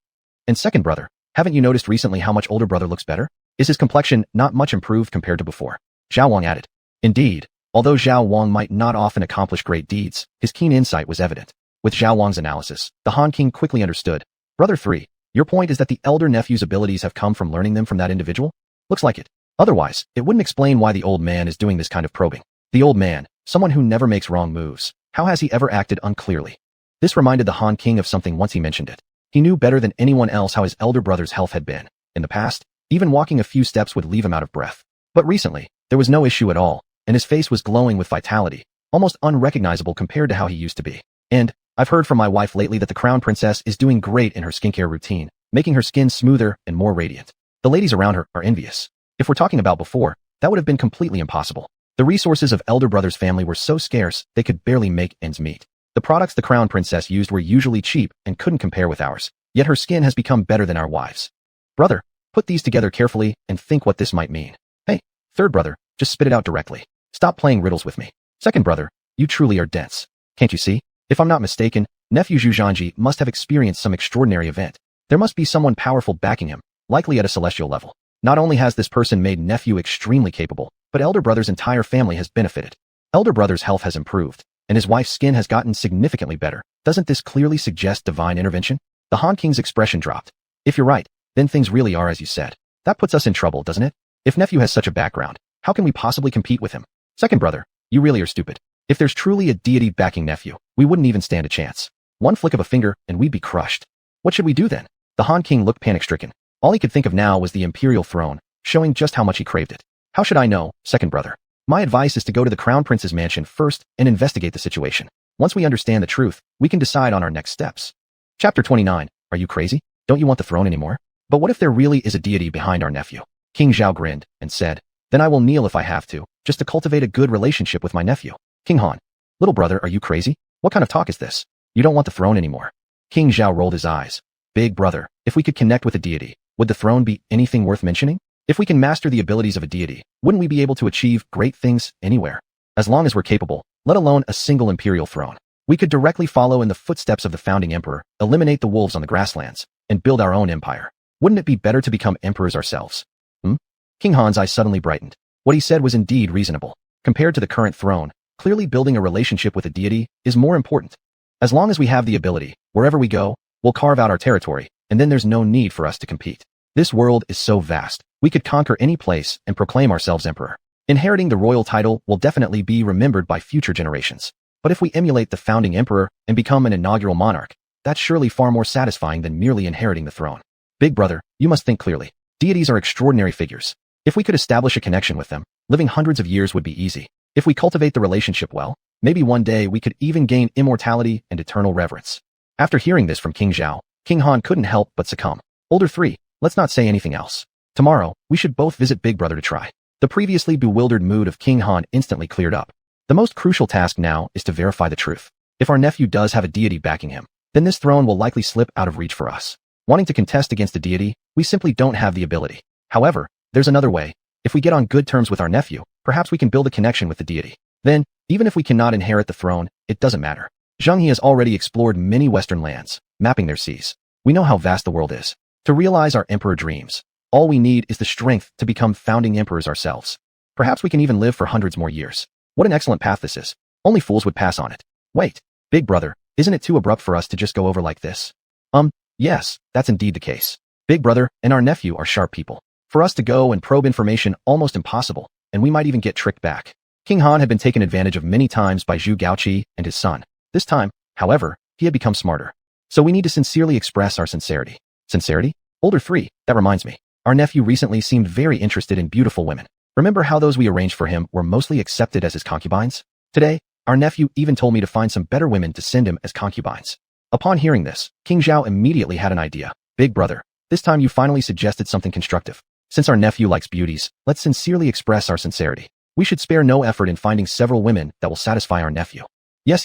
And second brother, haven't you noticed recently how much older brother looks better? Is his complexion not much improved compared to before? Zhao Wang added. Indeed, although Zhao Wang might not often accomplish great deeds, his keen insight was evident. With Zhao Wang's analysis, the Han King quickly understood. Brother 3, your point is that the elder nephew's abilities have come from learning them from that individual? Looks like it. Otherwise, it wouldn't explain why the old man is doing this kind of probing. The old man, someone who never makes wrong moves, how has he ever acted unclearly? This reminded the Han King of something once he mentioned it. He knew better than anyone else how his elder brother's health had been. In the past, even walking a few steps would leave him out of breath. But recently, there was no issue at all, and his face was glowing with vitality, almost unrecognizable compared to how he used to be. And I've heard from my wife lately that the crown princess is doing great in her skincare routine, making her skin smoother and more radiant. The ladies around her are envious. If we're talking about before, that would have been completely impossible. The resources of elder brother's family were so scarce, they could barely make ends meet. The products the crown princess used were usually cheap and couldn't compare with ours, yet her skin has become better than our wives. Brother, put these together carefully and think what this might mean. Hey, third brother, just spit it out directly. Stop playing riddles with me. Second brother, you truly are dense. Can't you see? If I'm not mistaken, nephew Zhu Zhanji must have experienced some extraordinary event. There must be someone powerful backing him, likely at a celestial level. Not only has this person made nephew extremely capable, but elder brother's entire family has benefited. Elder brother's health has improved, and his wife's skin has gotten significantly better. Doesn't this clearly suggest divine intervention? The Han King's expression dropped. If you're right, then things really are as you said. That puts us in trouble, doesn't it? If nephew has such a background, how can we possibly compete with him? Second brother, you really are stupid. If there's truly a deity backing nephew, we wouldn't even stand a chance. One flick of a finger and we'd be crushed. What should we do then? The Han King looked panic-stricken. All he could think of now was the imperial throne, showing just how much he craved it. How should I know, second brother? My advice is to go to the crown prince's mansion first and investigate the situation. Once we understand the truth, we can decide on our next steps. Chapter 29. Are you crazy? Don't you want the throne anymore? But what if there really is a deity behind our nephew? King Zhao grinned and said, then I will kneel if I have to, just to cultivate a good relationship with my nephew. King Han. Little brother, are you crazy? What kind of talk is this? You don't want the throne anymore. King Zhao rolled his eyes. Big brother, if we could connect with a deity, would the throne be anything worth mentioning? If we can master the abilities of a deity, wouldn't we be able to achieve great things anywhere? As long as we're capable, let alone a single imperial throne. We could directly follow in the footsteps of the founding emperor, eliminate the wolves on the grasslands, and build our own empire. Wouldn't it be better to become emperors ourselves? King Han's eyes suddenly brightened. What he said was indeed reasonable. Compared to the current throne, clearly building a relationship with a deity is more important. As long as we have the ability, wherever we go, we'll carve out our territory, and then there's no need for us to compete. This world is so vast, we could conquer any place and proclaim ourselves emperor. Inheriting the royal title will definitely be remembered by future generations. But if we emulate the founding emperor and become an inaugural monarch, that's surely far more satisfying than merely inheriting the throne. Big brother, you must think clearly. Deities are extraordinary figures. If we could establish a connection with them, living hundreds of years would be easy. If we cultivate the relationship well, maybe one day we could even gain immortality and eternal reverence. After hearing this from King Zhao, King Han couldn't help but succumb. Older 3, let's not say anything else. Tomorrow, we should both visit Big Brother to try. The previously bewildered mood of King Han instantly cleared up. The most crucial task now is to verify the truth. If our nephew does have a deity backing him, then this throne will likely slip out of reach for us. Wanting to contest against a deity, we simply don't have the ability. However, there's another way. If we get on good terms with our nephew, perhaps we can build a connection with the deity. Then, even if we cannot inherit the throne, it doesn't matter. Zheng He has already explored many Western lands, mapping their seas. We know how vast the world is. To realize our emperor dreams, all we need is the strength to become founding emperors ourselves. Perhaps we can even live for hundreds more years. What an excellent path this is. Only fools would pass on it. Wait, big brother, isn't it too abrupt for us to just go over like this? Yes, that's indeed the case. Big brother and our nephew are sharp people. For us to go and probe information almost impossible, and we might even get tricked back. King Han had been taken advantage of many times by Zhu Gaoqi and his son. This time, however, he had become smarter. So we need to sincerely express our sincerity. Sincerity? Older 3, that reminds me. Our nephew recently seemed very interested in beautiful women. Remember how those we arranged for him were mostly accepted as his concubines? Today, our nephew even told me to find some better women to send him as concubines. Upon hearing this, King Zhao immediately had an idea. Big brother, this time you finally suggested something constructive. Since our nephew likes beauties, let's sincerely express our sincerity. We should spare no effort in finding several women that will satisfy our nephew. Yes,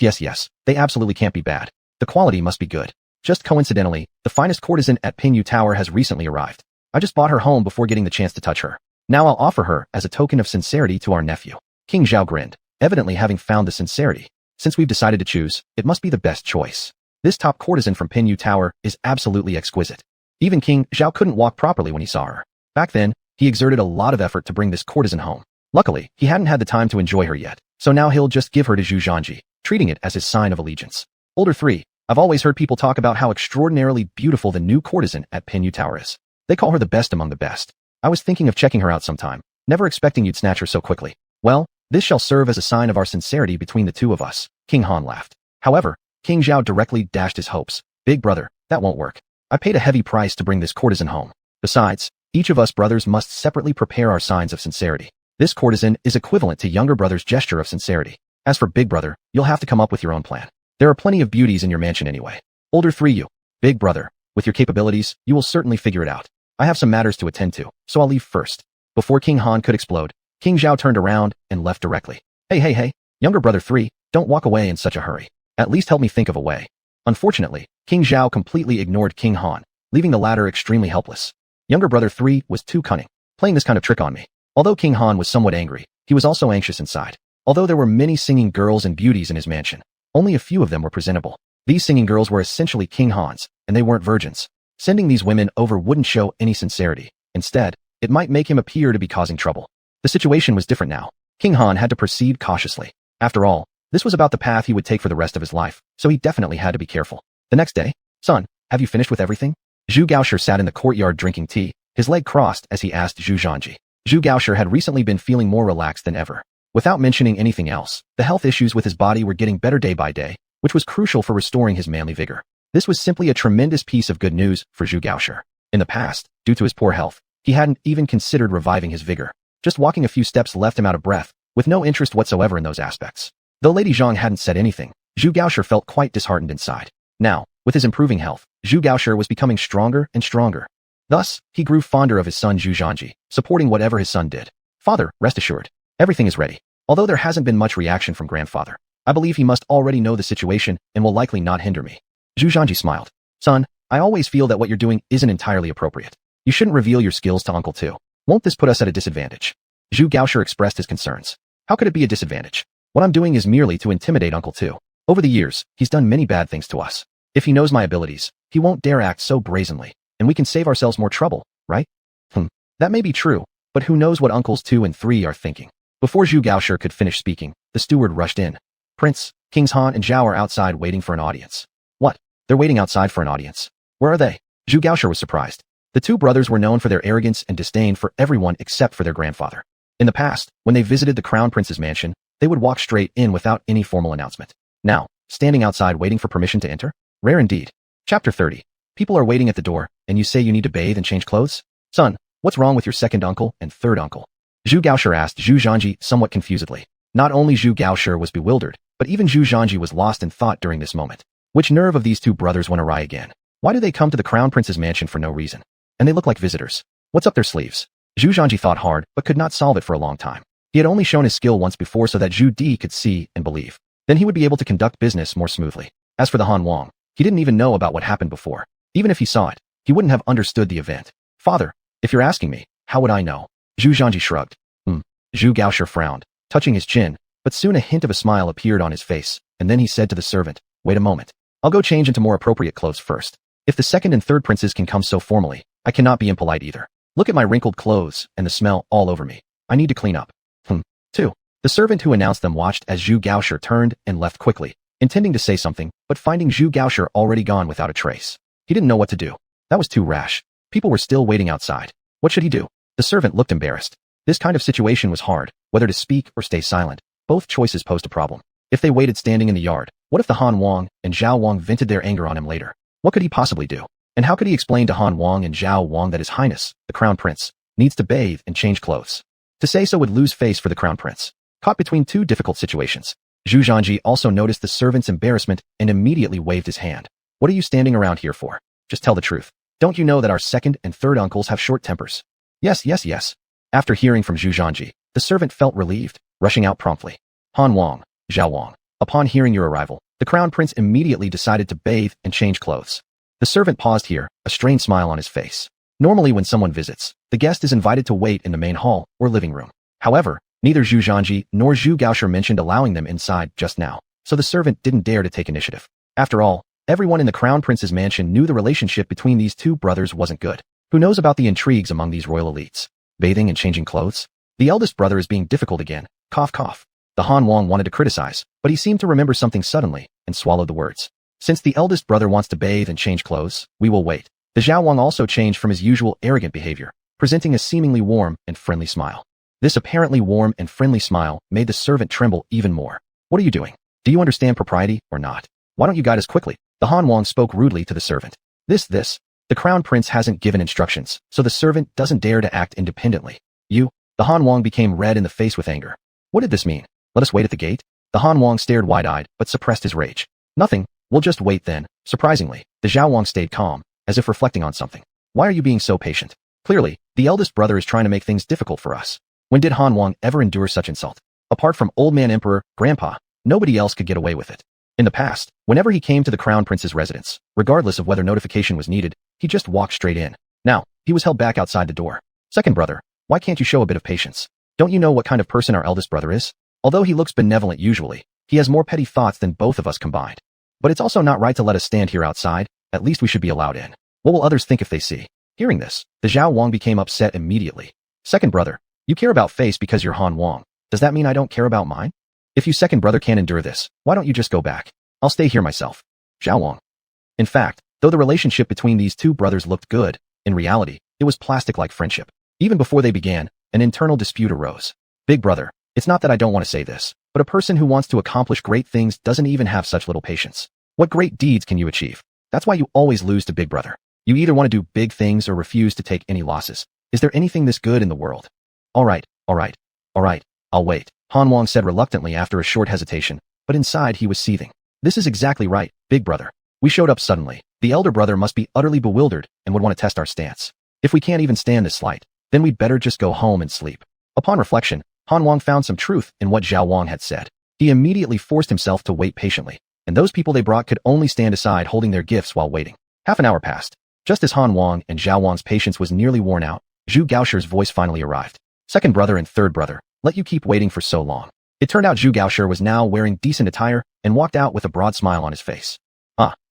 they absolutely can't be bad. The quality must be good. Just coincidentally, the finest courtesan at Pinyu Tower has recently arrived. I just bought her home before getting the chance to touch her. Now I'll offer her as a token of sincerity to our nephew. King Zhao grinned, evidently having found the sincerity. Since we've decided to choose, it must be the best choice. This top courtesan from Pinyu Tower is absolutely exquisite. Even King Zhao couldn't walk properly when he saw her. Back then, he exerted a lot of effort to bring this courtesan home. Luckily, he hadn't had the time to enjoy her yet, so now he'll just give her to Zhu Zhanji, treating it as his sign of allegiance. Older 3. I've always heard people talk about how extraordinarily beautiful the new courtesan at Pinyu Tower is. They call her the best among the best. I was thinking of checking her out sometime, never expecting you'd snatch her so quickly. Well, this shall serve as a sign of our sincerity between the two of us, King Han laughed. However, King Zhao directly dashed his hopes. Big brother, that won't work. I paid a heavy price to bring this courtesan home. Besides, each of us brothers must separately prepare our signs of sincerity. This courtesan is equivalent to younger brother's gesture of sincerity. As for big brother, you'll have to come up with your own plan. There are plenty of beauties in your mansion anyway. Older 3 you. Big brother, with your capabilities, you will certainly figure it out. I have some matters to attend to, so I'll leave first. Before King Han could explode, King Zhao turned around and left directly. Hey, younger brother 3, don't walk away in such a hurry. At least help me think of a way. Unfortunately, King Zhao completely ignored King Han, leaving the latter extremely helpless. Younger brother 3 was too cunning, playing this kind of trick on me. Although King Han was somewhat angry, he was also anxious inside. Although there were many singing girls and beauties in his mansion, only a few of them were presentable. These singing girls were essentially King Han's, and they weren't virgins. Sending these women over wouldn't show any sincerity. Instead, it might make him appear to be causing trouble. The situation was different now. King Han had to proceed cautiously. After all, this was about the path he would take for the rest of his life, so he definitely had to be careful. The next day, son, have you finished with everything? Zhu Gaoshi sat in the courtyard drinking tea, his leg crossed as he asked Zhu Zhanji. Zhu Gaoshi had recently been feeling more relaxed than ever. Without mentioning anything else, the health issues with his body were getting better day by day, which was crucial for restoring his manly vigor. This was simply a tremendous piece of good news for Zhu Gaoshi. In the past, due to his poor health, he hadn't even considered reviving his vigor. Just walking a few steps left him out of breath, with no interest whatsoever in those aspects. Though Lady Zhang hadn't said anything, Zhu Gaoshi felt quite disheartened inside. Now, with his improving health, Zhu Gaoshi was becoming stronger and stronger. Thus, he grew fonder of his son Zhu Zhanji, supporting whatever his son did. Father, rest assured, everything is ready. Although there hasn't been much reaction from grandfather, I believe he must already know the situation and will likely not hinder me. Zhu Zhanji smiled. Son, I always feel that what you're doing isn't entirely appropriate. You shouldn't reveal your skills to Uncle too. Won't this put us at a disadvantage? Zhu Gaoshi expressed his concerns. How could it be a disadvantage? What I'm doing is merely to intimidate Uncle too. Over the years, he's done many bad things to us. If he knows my abilities, he won't dare act so brazenly, and we can save ourselves more trouble, right? That may be true, but who knows what Uncles 2 and 3 are thinking. Before Zhu Gaoshi could finish speaking, the steward rushed in. Prince, Kings Han and Zhao are outside waiting for an audience. What? They're waiting outside for an audience? Where are they? Zhu Gaoshi was surprised. The two brothers were known for their arrogance and disdain for everyone except for their grandfather. In the past, when they visited the Crown Prince's mansion, they would walk straight in without any formal announcement. Now, standing outside waiting for permission to enter? Rare indeed. Chapter 30. People are waiting at the door, and you say you need to bathe and change clothes? Son, what's wrong with your second uncle and third uncle? Zhu Gaoshi asked Zhu Zhanji somewhat confusedly. Not only Zhu Gaoshi was bewildered, but even Zhu Zhanji was lost in thought during this moment. Which nerve of these two brothers went awry again? Why do they come to the Crown Prince's mansion for no reason? And they look like visitors. What's up their sleeves? Zhu Zhanji thought hard, but could not solve it for a long time. He had only shown his skill once before so that Zhu Di could see and believe. Then he would be able to conduct business more smoothly. As for the Han Wang, he didn't even know about what happened before. Even if he saw it, he wouldn't have understood the event. Father, if you're asking me, how would I know? Zhu Zhanji shrugged. Zhu Gaoshi frowned, touching his chin, but soon a hint of a smile appeared on his face, and then he said to the servant, wait a moment. I'll go change into more appropriate clothes first. If the second and third princes can come so formally, I cannot be impolite either. Look at my wrinkled clothes and the smell all over me. I need to clean up. 2. The servant who announced them watched as Zhu Gaoshi turned and left quickly, intending to say something, but finding Zhu Gaoshi already gone without a trace. He didn't know what to do. That was too rash. People were still waiting outside. What should he do? The servant looked embarrassed. This kind of situation was hard, whether to speak or stay silent. Both choices posed a problem. If they waited standing in the yard, what if the Han Wang and Zhao Wang vented their anger on him later? What could he possibly do? And how could he explain to Han Wang and Zhao Wang that His Highness, the Crown Prince, needs to bathe and change clothes? To say so would lose face for the Crown Prince. Caught between two difficult situations, Zhu Zhanji also noticed the servant's embarrassment and immediately waved his hand. What are you standing around here for? Just tell the truth. Don't you know that our second and third uncles have short tempers? Yes. After hearing from Zhu Zhanji, the servant felt relieved, rushing out promptly. Han Wang, Zhao Wang. Upon hearing your arrival, the Crown Prince immediately decided to bathe and change clothes. The servant paused here, a strained smile on his face. Normally when someone visits, the guest is invited to wait in the main hall or living room. However, neither Zhu Zhanji nor Zhu Gaoshi mentioned allowing them inside just now, so the servant didn't dare to take initiative. After all, everyone in the Crown Prince's mansion knew the relationship between these two brothers wasn't good. Who knows about the intrigues among these royal elites? Bathing and changing clothes? The eldest brother is being difficult again. Cough cough. The Han Wang wanted to criticize, but he seemed to remember something suddenly and swallowed the words. Since the eldest brother wants to bathe and change clothes, we will wait. The Zhao Wang also changed from his usual arrogant behavior, presenting a seemingly warm and friendly smile. This apparently warm and friendly smile made the servant tremble even more. What are you doing? Do you understand propriety or not? Why don't you guide us quickly? The Han Wang spoke rudely to the servant. This. The Crown Prince hasn't given instructions, so the servant doesn't dare to act independently. The Han Wang became red in the face with anger. What did this mean? Let us wait at the gate? The Han Wang stared wide-eyed, but suppressed his rage. Nothing, we'll just wait then. Surprisingly, the Zhao Wang stayed calm, as if reflecting on something. Why are you being so patient? Clearly, the eldest brother is trying to make things difficult for us. When did Han Wang ever endure such insult? Apart from Old Man Emperor, Grandpa, nobody else could get away with it. In the past, whenever he came to the Crown Prince's residence, regardless of whether notification was needed, he just walked straight in. Now, he was held back outside the door. Second brother, why can't you show a bit of patience? Don't you know what kind of person our eldest brother is? Although he looks benevolent usually, he has more petty thoughts than both of us combined. But it's also not right to let us stand here outside. At least we should be allowed in. What will others think if they see? Hearing this, the Zhao Wang became upset immediately. Second brother, you care about face because you're Han Wang. Does that mean I don't care about mine? If you second brother can't endure this, why don't you just go back? I'll stay here myself. Zhao Wang. In fact, though the relationship between these two brothers looked good, in reality, it was plastic-like friendship. Even before they began, an internal dispute arose. Big brother, it's not that I don't want to say this, but a person who wants to accomplish great things doesn't even have such little patience. What great deeds can you achieve? That's why you always lose to big brother. You either want to do big things or refuse to take any losses. Is there anything this good in the world? All right, I'll wait, Han Wang said reluctantly after a short hesitation, but inside he was seething. This is exactly right, big brother. We showed up suddenly. The elder brother must be utterly bewildered and would want to test our stance. If we can't even stand this slight, then we'd better just go home and sleep. Upon reflection, Han Wang found some truth in what Zhao Wang had said. He immediately forced himself to wait patiently, and those people they brought could only stand aside holding their gifts while waiting. Half an hour passed. Just as Han Wang and Zhao Wang's patience was nearly worn out, Zhu Gaoshi's voice finally arrived. Second brother and third brother, let you keep waiting for so long. It turned out Zhu Gaoshi was now wearing decent attire and walked out with a broad smile on his face.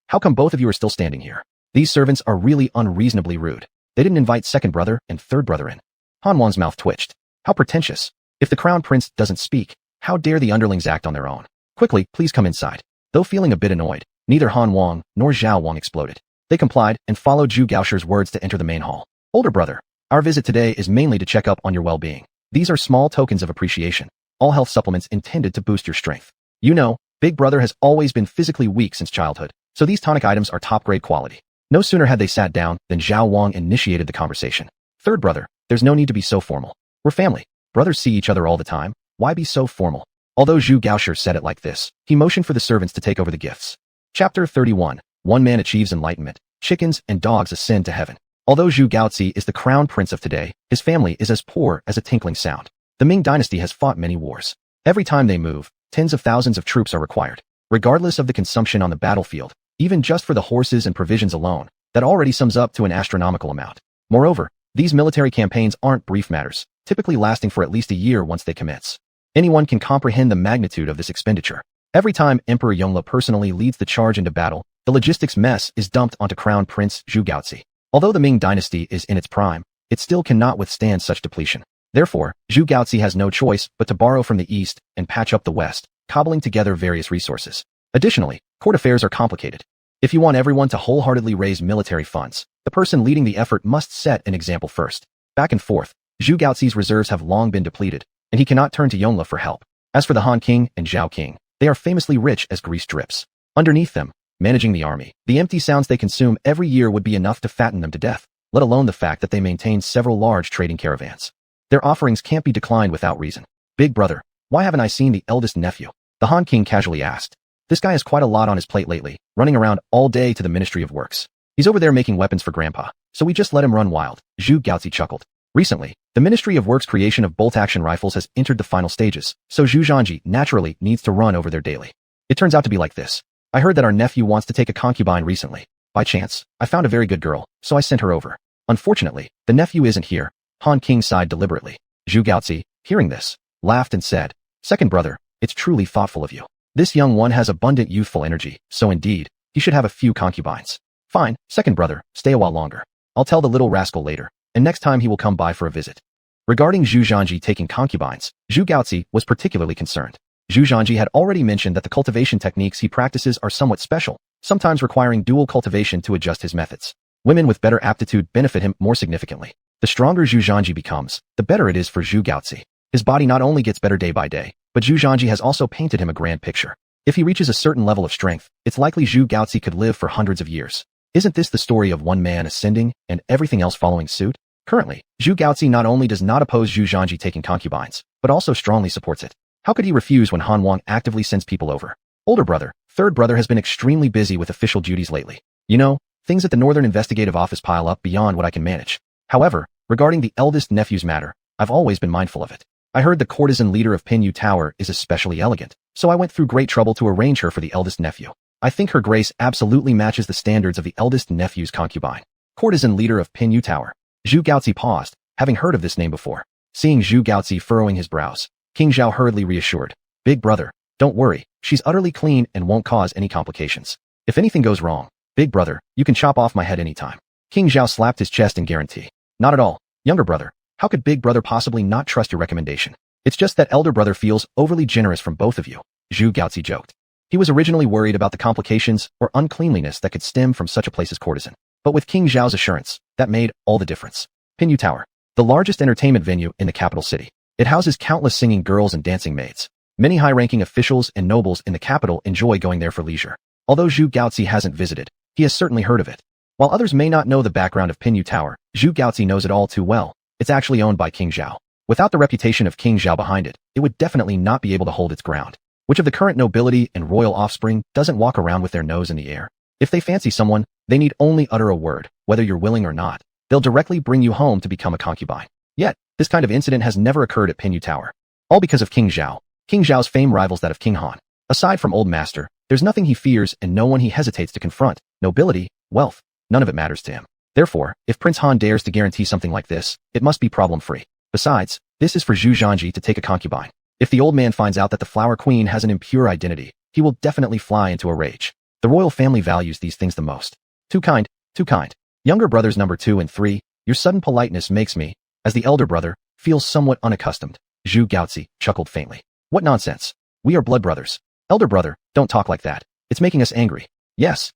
How come both of you are still standing here? These servants are really unreasonably rude. They didn't invite second brother and third brother in. Han Wang's mouth twitched. How pretentious. If the Crown Prince doesn't speak, how dare the underlings act on their own? Quickly, please come inside. Though feeling a bit annoyed, neither Han Wang nor Zhao Wang exploded. They complied and followed Zhu Gaoshi's words to enter the main hall. Older brother, our visit today is mainly to check up on your well-being. These are small tokens of appreciation. All health supplements intended to boost your strength. You know, big brother has always been physically weak since childhood, so these tonic items are top-grade quality. No sooner had they sat down than Zhao Wang initiated the conversation. Third brother, there's no need to be so formal. We're family. Brothers see each other all the time. Why be so formal? Although Zhu Gaoshi said it like this, he motioned for the servants to take over the gifts. Chapter 31. One man achieves enlightenment. Chickens and dogs ascend to heaven. Although Zhu Gaozi is the crown prince of today, his family is as poor as a tinkling sound. The Ming Dynasty has fought many wars. Every time they move, tens of thousands of troops are required. Regardless of the consumption on the battlefield, even just for the horses and provisions alone, that already sums up to an astronomical amount. Moreover, these military campaigns aren't brief matters, typically lasting for at least a year once they commence. Anyone can comprehend the magnitude of this expenditure. Every time Emperor Yongle personally leads the charge into battle, the logistics mess is dumped onto Crown Prince Zhu Gaozi. Although the Ming Dynasty is in its prime, it still cannot withstand such depletion. Therefore, Zhu Gaozi has no choice but to borrow from the east and patch up the west, cobbling together various resources. Additionally, court affairs are complicated. If you want everyone to wholeheartedly raise military funds, the person leading the effort must set an example first. Back and forth, Zhu Gaozi's reserves have long been depleted, and he cannot turn to Yongle for help. As for the Han King and Zhao King, they are famously rich as grease drips. Underneath them, managing the army, the empty sounds they consume every year would be enough to fatten them to death, let alone the fact that they maintain several large trading caravans. Their offerings can't be declined without reason. Big brother, why haven't I seen the eldest nephew? The Han King casually asked. This guy has quite a lot on his plate lately, running around all day to the Ministry of Works. He's over there making weapons for Grandpa, so we just let him run wild. Zhu Gaozi chuckled. Recently, the Ministry of Works' creation of bolt-action rifles has entered the final stages, so Zhu Zhanji naturally needs to run over there daily. It turns out to be like this. I heard that our nephew wants to take a concubine recently. By chance, I found a very good girl, so I sent her over. Unfortunately, the nephew isn't here, Han King sighed deliberately. Zhu Gaozi, hearing this, laughed and said, "Second brother, it's truly thoughtful of you. This young one has abundant youthful energy, so indeed, he should have a few concubines. Fine, second brother, stay a while longer. I'll tell the little rascal later, and next time he will come by for a visit." Regarding Zhu Zhanji taking concubines, Zhu Gaozi was particularly concerned. Zhu Zhanji had already mentioned that the cultivation techniques he practices are somewhat special, sometimes requiring dual cultivation to adjust his methods. Women with better aptitude benefit him more significantly. The stronger Zhu Zhanji becomes, the better it is for Zhu Gaozi. His body not only gets better day by day, but Zhu Zhanji has also painted him a grand picture. If he reaches a certain level of strength, it's likely Zhu Gaozi could live for hundreds of years. Isn't this the story of one man ascending and everything else following suit? Currently, Zhu Gaozi not only does not oppose Zhu Zhanji taking concubines, but also strongly supports it. How could he refuse when Han Wang actively sends people over? Older brother, third brother has been extremely busy with official duties lately. You know, things at the Northern Investigative Office pile up beyond what I can manage. However, regarding the eldest nephew's matter, I've always been mindful of it. I heard the courtesan leader of Pinyu Tower is especially elegant, so I went through great trouble to arrange her for the eldest nephew. I think her grace absolutely matches the standards of the eldest nephew's concubine. Courtesan leader of Pinyu Tower. Zhu Gaozi paused, having heard of this name before. Seeing Zhu Gaozi furrowing his brows, King Zhao hurriedly reassured. Big brother, don't worry, she's utterly clean and won't cause any complications. If anything goes wrong, big brother, you can chop off my head anytime. King Zhao slapped his chest in guarantee. Not at all, younger brother. How could big brother possibly not trust your recommendation? It's just that elder brother feels overly generous from both of you, Zhu Gaozi joked. He was originally worried about the complications or uncleanliness that could stem from such a place as courtesan. But with King Zhao's assurance, that made all the difference. Pinyu Tower, the largest entertainment venue in the capital city. It houses countless singing girls and dancing maids. Many high-ranking officials and nobles in the capital enjoy going there for leisure. Although Zhu Gaozi hasn't visited, he has certainly heard of it. While others may not know the background of Pinyu Tower, Zhu Gaozi knows it all too well. It's actually owned by King Zhao. Without the reputation of King Zhao behind it, it would definitely not be able to hold its ground. Which of the current nobility and royal offspring doesn't walk around with their nose in the air? If they fancy someone, they need only utter a word, whether you're willing or not. They'll directly bring you home to become a concubine. Yet, this kind of incident has never occurred at Pinyu Tower. All because of King Zhao. King Zhao's fame rivals that of King Han. Aside from Old Master, there's nothing he fears and no one he hesitates to confront. Nobility, wealth, none of it matters to him. Therefore, if Prince Han dares to guarantee something like this, it must be problem-free. Besides, this is for Zhu Zhanji to take a concubine. If the old man finds out that the Flower Queen has an impure identity, he will definitely fly into a rage. The royal family values these things the most. Too kind, too kind. Younger brothers number 2 and 3, your sudden politeness makes me, as the elder brother, feel somewhat unaccustomed. Zhu Gaozi chuckled faintly. What nonsense. We are blood brothers. Elder brother, don't talk like that. It's making us angry. Yes,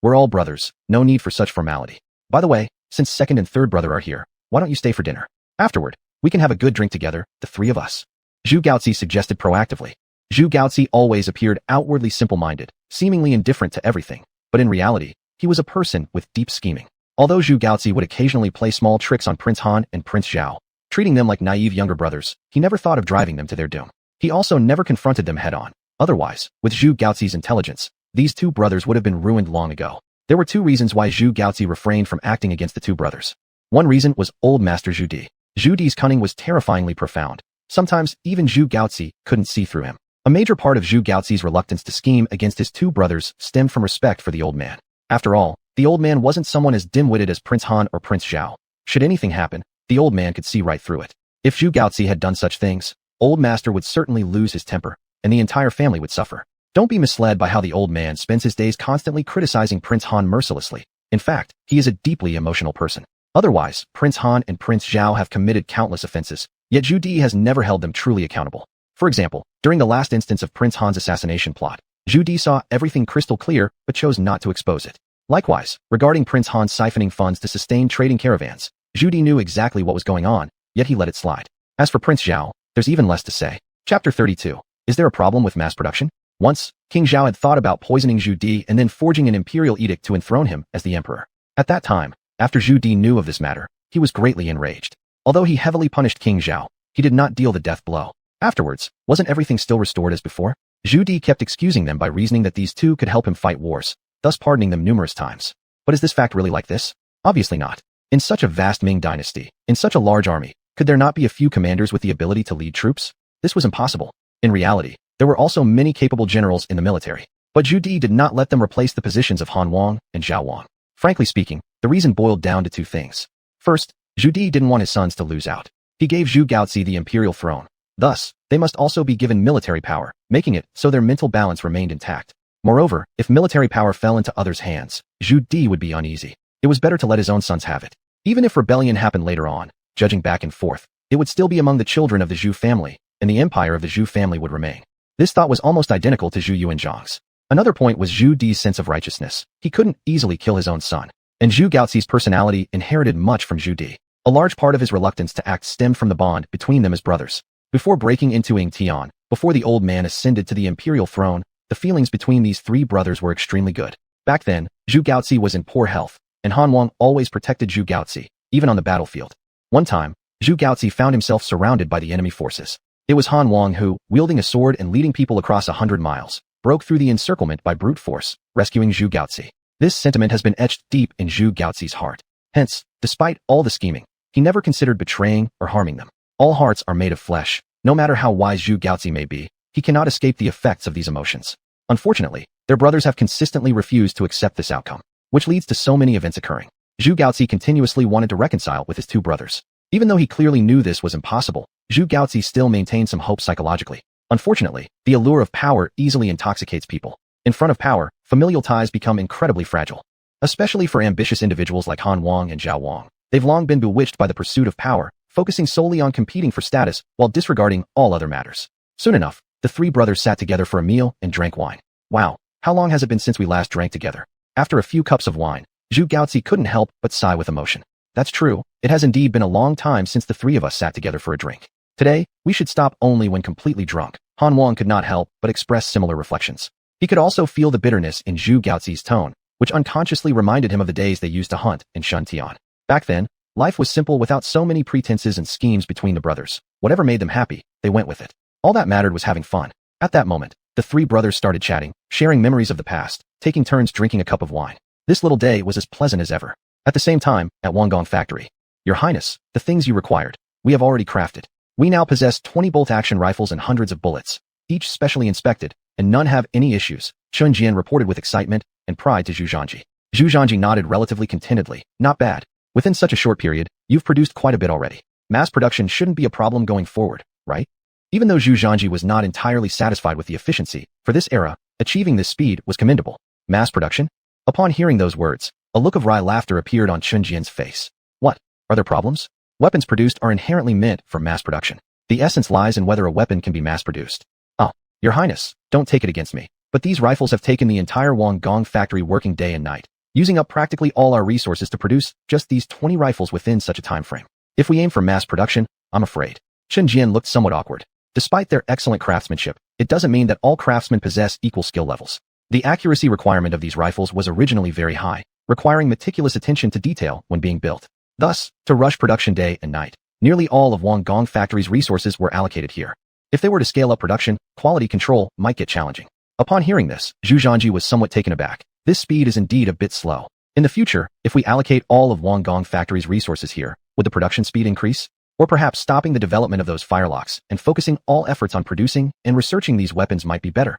we're all brothers. No need for such formality. By the way, since second and third brother are here, why don't you stay for dinner? Afterward, we can have a good drink together, the three of us. Zhu Gaozi suggested proactively. Zhu Gaozi always appeared outwardly simple-minded, seemingly indifferent to everything, but in reality, he was a person with deep scheming. Although Zhu Gaozi would occasionally play small tricks on Prince Han and Prince Zhao, treating them like naive younger brothers, he never thought of driving them to their doom. He also never confronted them head-on. Otherwise, with Zhu Gaozi's intelligence, these two brothers would have been ruined long ago. There were two reasons why Zhu Gaozi refrained from acting against the two brothers. One reason was Old Master Zhu Di. Zhu Di's cunning was terrifyingly profound. Sometimes, even Zhu Gaozi couldn't see through him. A major part of Zhu Gaozi's reluctance to scheme against his two brothers stemmed from respect for the old man. After all, the old man wasn't someone as dim-witted as Prince Han or Prince Zhao. Should anything happen, the old man could see right through it. If Zhu Gaozi had done such things, Old Master would certainly lose his temper, and the entire family would suffer. Don't be misled by how the old man spends his days constantly criticizing Prince Han mercilessly. In fact, he is a deeply emotional person. Otherwise, Prince Han and Prince Zhao have committed countless offenses, yet Zhu Di has never held them truly accountable. For example, during the last instance of Prince Han's assassination plot, Zhu Di saw everything crystal clear but chose not to expose it. Likewise, regarding Prince Han siphoning funds to sustain trading caravans, Zhu Di knew exactly what was going on, yet he let it slide. As for Prince Zhao, there's even less to say. Chapter 32. Is there a problem with mass production? Once, King Zhao had thought about poisoning Zhu Di and then forging an imperial edict to enthrone him as the emperor. At that time, after Zhu Di knew of this matter, he was greatly enraged. Although he heavily punished King Zhao, he did not deal the death blow. Afterwards, wasn't everything still restored as before? Zhu Di kept excusing them by reasoning that these two could help him fight wars, thus pardoning them numerous times. But is this fact really like this? Obviously not. In such a vast Ming Dynasty, in such a large army, could there not be a few commanders with the ability to lead troops? This was impossible. In reality, there were also many capable generals in the military. But Zhu Di did not let them replace the positions of Han Wang and Zhao Wang. Frankly speaking, the reason boiled down to two things. First, Zhu Di didn't want his sons to lose out. He gave Zhu Gaozi the imperial throne. Thus, they must also be given military power, making it so their mental balance remained intact. Moreover, if military power fell into others' hands, Zhu Di would be uneasy. It was better to let his own sons have it. Even if rebellion happened later on, judging back and forth, it would still be among the children of the Zhu family, and the empire of the Zhu family would remain. This thought was almost identical to Zhu Yuanzhang's. Another point was Zhu Di's sense of righteousness. He couldn't easily kill his own son. And Zhu Gaozi's personality inherited much from Zhu Di. A large part of his reluctance to act stemmed from the bond between them as brothers. Before breaking into Ying Tian, before the old man ascended to the imperial throne, the feelings between these three brothers were extremely good. Back then, Zhu Gaozi was in poor health, and Han Wang always protected Zhu Gaozi, even on the battlefield. One time, Zhu Gaozi found himself surrounded by the enemy forces. It was Han Wang who, wielding a sword and leading people across 100 miles, broke through the encirclement by brute force, rescuing Zhu Gaozi. This sentiment has been etched deep in Zhu Gaozi's heart. Hence, despite all the scheming, he never considered betraying or harming them. All hearts are made of flesh. No matter how wise Zhu Gaozi may be, he cannot escape the effects of these emotions. Unfortunately, their brothers have consistently refused to accept this outcome, which leads to so many events occurring. Zhu Gaozi continuously wanted to reconcile with his two brothers. Even though he clearly knew this was impossible, Zhu Gaozi still maintained some hope psychologically. Unfortunately, the allure of power easily intoxicates people. In front of power, familial ties become incredibly fragile. Especially for ambitious individuals like Han Wang and Zhao Wang. They've long been bewitched by the pursuit of power, focusing solely on competing for status while disregarding all other matters. Soon enough, the three brothers sat together for a meal and drank wine. Wow, how long has it been since we last drank together? After a few cups of wine, Zhu Gaozi couldn't help but sigh with emotion. That's true, it has indeed been a long time since the three of us sat together for a drink. Today, we should stop only when completely drunk. Han Wang could not help but express similar reflections. He could also feel the bitterness in Zhu Gaozi's tone, which unconsciously reminded him of the days they used to hunt in Shuntian. Back then, life was simple without so many pretenses and schemes between the brothers. Whatever made them happy, they went with it. All that mattered was having fun. At that moment, the three brothers started chatting, sharing memories of the past, taking turns drinking a cup of wine. This little day was as pleasant as ever. At the same time, at Wanggong Factory. Your Highness, the things you required, we have already crafted. We now possess 20 bolt-action rifles and hundreds of bullets, each specially inspected, and none have any issues, Chun Jian reported with excitement and pride to Zhu Zhangji. Zhu Zhangji nodded relatively contentedly. Not bad. Within such a short period, you've produced quite a bit already. Mass production shouldn't be a problem going forward, right? Even though Zhu Zhangji was not entirely satisfied with the efficiency, for this era, achieving this speed was commendable. Mass production? Upon hearing those words, a look of wry laughter appeared on Chun Jian's face. What? Are there problems? Weapons produced are inherently meant for mass production. The essence lies in whether a weapon can be mass-produced. Oh, Your Highness, don't take it against me, but these rifles have taken the entire Wanggong factory working day and night, using up practically all our resources to produce just these 20 rifles within such a time frame. If we aim for mass production, I'm afraid. Chun Jian looked somewhat awkward. Despite their excellent craftsmanship, it doesn't mean that all craftsmen possess equal skill levels. The accuracy requirement of these rifles was originally very high, requiring meticulous attention to detail when being built. Thus, to rush production day and night, nearly all of Wanggong Factory's resources were allocated here. If they were to scale up production, quality control might get challenging. Upon hearing this, Zhu Zhangji was somewhat taken aback. This speed is indeed a bit slow. In the future, if we allocate all of Wanggong Factory's resources here, would the production speed increase? Or perhaps stopping the development of those firelocks and focusing all efforts on producing and researching these weapons might be better.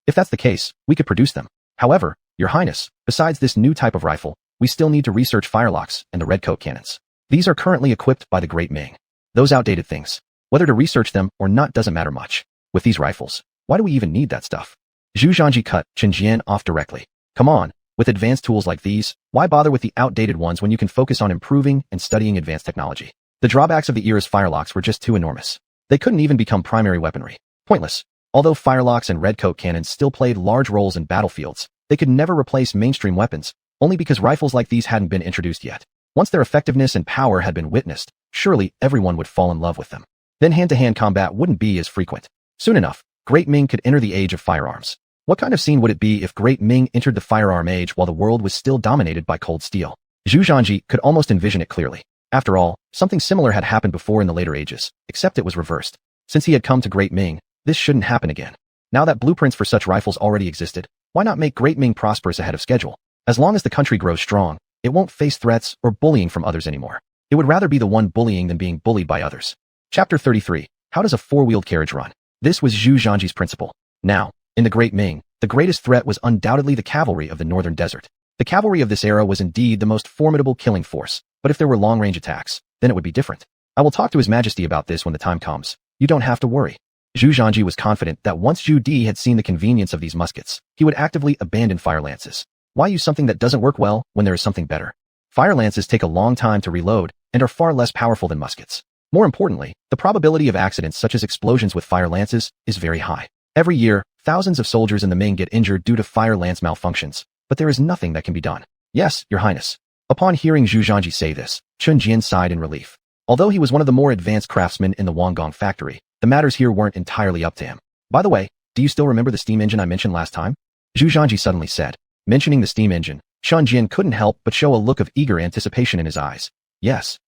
If that's the case, we could produce them. However, Your Highness, besides this new type of rifle, we still need to research firelocks and the redcoat cannons. These are currently equipped by the Great Ming. Those outdated things. Whether to research them or not doesn't matter much. With these rifles, why do we even need that stuff? Zhu Zhangji cut Chun Jian off directly. Come on, with advanced tools like these, why bother with the outdated ones when you can focus on improving and studying advanced technology? The drawbacks of the era's firelocks were just too enormous. They couldn't even become primary weaponry. Pointless. Although firelocks and redcoat cannons still played large roles in battlefields, they could never replace mainstream weapons, only because rifles like these hadn't been introduced yet. Once their effectiveness and power had been witnessed, surely everyone would fall in love with them. Then hand-to-hand combat wouldn't be as frequent. Soon enough, Great Ming could enter the age of firearms. What kind of scene would it be if Great Ming entered the firearm age while the world was still dominated by cold steel? Zhu Zhangji could almost envision it clearly. After all, something similar had happened before in the later ages, except it was reversed. Since he had come to Great Ming, this shouldn't happen again. Now that blueprints for such rifles already existed, why not make Great Ming prosperous ahead of schedule? As long as the country grows strong, it won't face threats or bullying from others anymore. It would rather be the one bullying than being bullied by others. Chapter 33. How does a four-wheeled carriage run? This was Zhu Zhangji's principle. Now, in the Great Ming, the greatest threat was undoubtedly the cavalry of the northern desert. The cavalry of this era was indeed the most formidable killing force, but if there were long-range attacks, then it would be different. I will talk to His Majesty about this when the time comes. You don't have to worry. Zhu Zhanji was confident that once Zhu Di had seen the convenience of these muskets, he would actively abandon fire lances. Why use something that doesn't work well when there is something better? Fire lances take a long time to reload and are far less powerful than muskets. More importantly, the probability of accidents such as explosions with fire lances is very high. Every year, thousands of soldiers in the Ming get injured due to fire lance malfunctions, but there is nothing that can be done. Yes, Your Highness. Upon hearing Zhu Zhanji say this, Chun Jian sighed in relief. Although he was one of the more advanced craftsmen in the Wanggong factory, the matters here weren't entirely up to him. By the way, do you still remember the steam engine I mentioned last time? Zhu Zhanji suddenly said. Mentioning the steam engine, Chun Jian couldn't help but show a look of eager anticipation in his eyes. Yes,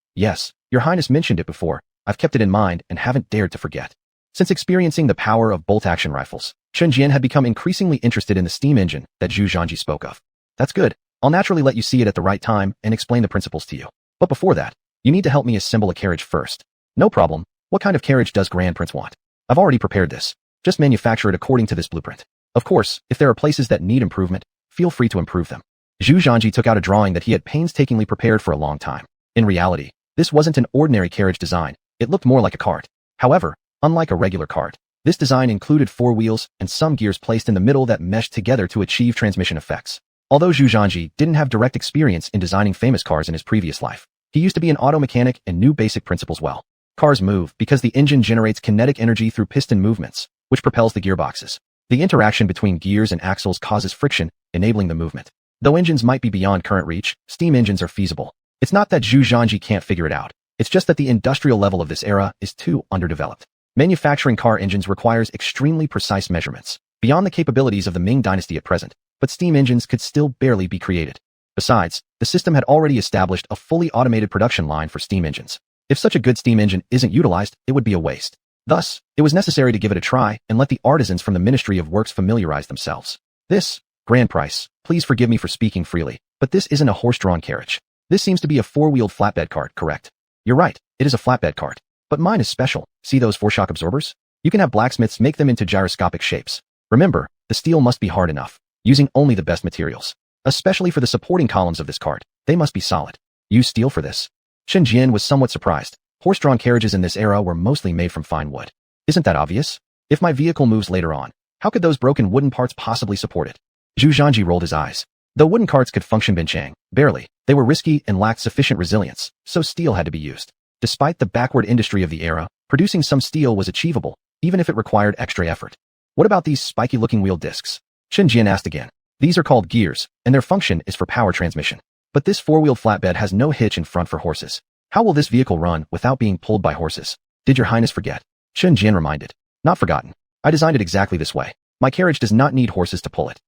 Your Highness mentioned it before. I've kept it in mind and haven't dared to forget. Since experiencing the power of bolt-action rifles, Chun Jian had become increasingly interested in the steam engine that Zhu Zhanji spoke of. That's good. I'll naturally let you see it at the right time and explain the principles to you. But before that, you need to help me assemble a carriage first. No problem. What kind of carriage does Grand Prince want? I've already prepared this. Just manufacture it according to this blueprint. Of course, if there are places that need improvement, feel free to improve them. Zhu Zhanji took out a drawing that he had painstakingly prepared for a long time. In reality, this wasn't an ordinary carriage design. It looked more like a cart. However, unlike a regular cart, this design included 4 wheels and some gears placed in the middle that meshed together to achieve transmission effects. Although Zhu Zhanji didn't have direct experience in designing famous cars in his previous life, he used to be an auto mechanic and knew basic principles well. Cars move because the engine generates kinetic energy through piston movements, which propels the gearboxes. The interaction between gears and axles causes friction, enabling the movement. Though engines might be beyond current reach, steam engines are feasible. It's not that Zhu Zhanji can't figure it out. It's just that the industrial level of this era is too underdeveloped. Manufacturing car engines requires extremely precise measurements, beyond the capabilities of the Ming Dynasty at present, but steam engines could still barely be created. Besides, the system had already established a fully automated production line for steam engines. If such a good steam engine isn't utilized, it would be a waste. Thus, it was necessary to give it a try and let the artisans from the Ministry of Works familiarize themselves. This, Grand Price, please forgive me for speaking freely, but this isn't a horse-drawn carriage. This seems to be a 4-wheeled flatbed cart, correct? You're right, it is a flatbed cart. But mine is special. See those 4 shock absorbers? You can have blacksmiths make them into gyroscopic shapes. Remember, the steel must be hard enough, using only the best materials. Especially for the supporting columns of this cart, they must be solid. Use steel for this. Chun Jian was somewhat surprised. Horse-drawn carriages in this era were mostly made from fine wood. Isn't that obvious? If my vehicle moves later on, how could those broken wooden parts possibly support it? Zhu Zhanji rolled his eyes. Though wooden carts could function benchang, barely, they were risky and lacked sufficient resilience, so steel had to be used. Despite the backward industry of the era, producing some steel was achievable, even if it required extra effort. What about these spiky-looking wheel discs? Chun Jian asked again. These are called gears, and their function is for power transmission. But this 4-wheeled flatbed has no hitch in front for horses. How will this vehicle run without being pulled by horses? Did Your Highness forget? Chun Jian reminded. Not forgotten. I designed it exactly this way. My carriage does not need horses to pull it.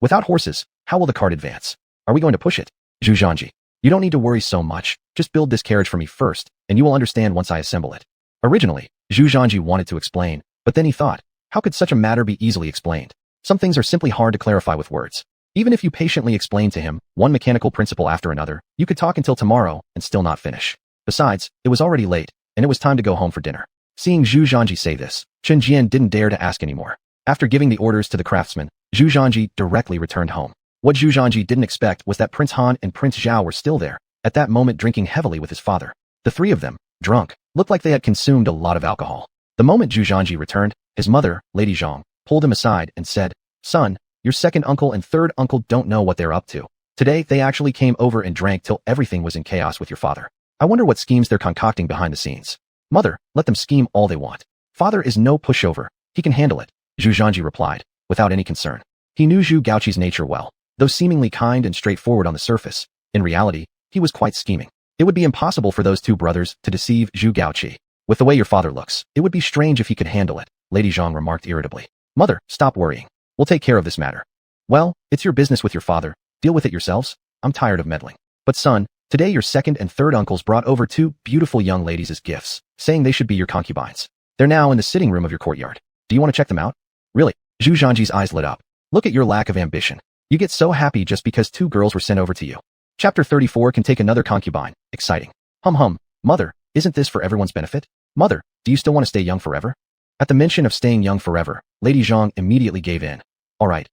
Without horses, how will the cart advance? Are we going to push it? Zhu Zhanji. You don't need to worry so much. Just build this carriage for me first, and you will understand once I assemble it. Originally, Zhu Zhanji wanted to explain, but then he thought, how could such a matter be easily explained? Some things are simply hard to clarify with words. Even if you patiently explain to him one mechanical principle after another, you could talk until tomorrow and still not finish. Besides, it was already late, and it was time to go home for dinner. Seeing Zhu Zhanji say this, Chun Jian didn't dare to ask anymore. After giving the orders to the craftsman, Zhu Zhanji directly returned home. What Zhu Zhanji didn't expect was that Prince Han and Prince Zhao were still there, at that moment drinking heavily with his father. The 3 of them, drunk, looked like they had consumed a lot of alcohol. The moment Zhu Zhanji returned, his mother, Lady Zhang, pulled him aside and said, Son, your second uncle and third uncle don't know what they're up to. Today, they actually came over and drank till everything was in chaos with your father. I wonder what schemes they're concocting behind the scenes. Mother, let them scheme all they want. Father is no pushover. He can handle it, Zhu Zhanji replied, without any concern. He knew Zhu Gaoqi's nature well. Though seemingly kind and straightforward on the surface, in reality, he was quite scheming. It would be impossible for those 2 brothers to deceive Zhu Gaoqi. With the way your father looks, it would be strange if he could handle it, Lady Zhang remarked irritably. Mother, stop worrying. We'll take care of this matter. Well, it's your business with your father. Deal with it yourselves. I'm tired of meddling. But son, today your second and third uncles brought over 2 beautiful young ladies as gifts, saying they should be your concubines. They're now in the sitting room of your courtyard. Do you want to check them out? Really? Zhu Zhanji's eyes lit up. Look at your lack of ambition. You get so happy just because 2 girls were sent over to you. Chapter 34 can take another concubine. Exciting. Mother, isn't this for everyone's benefit? Mother, do you still want to stay young forever? At the mention of staying young forever, Lady Zhang immediately gave in. All right,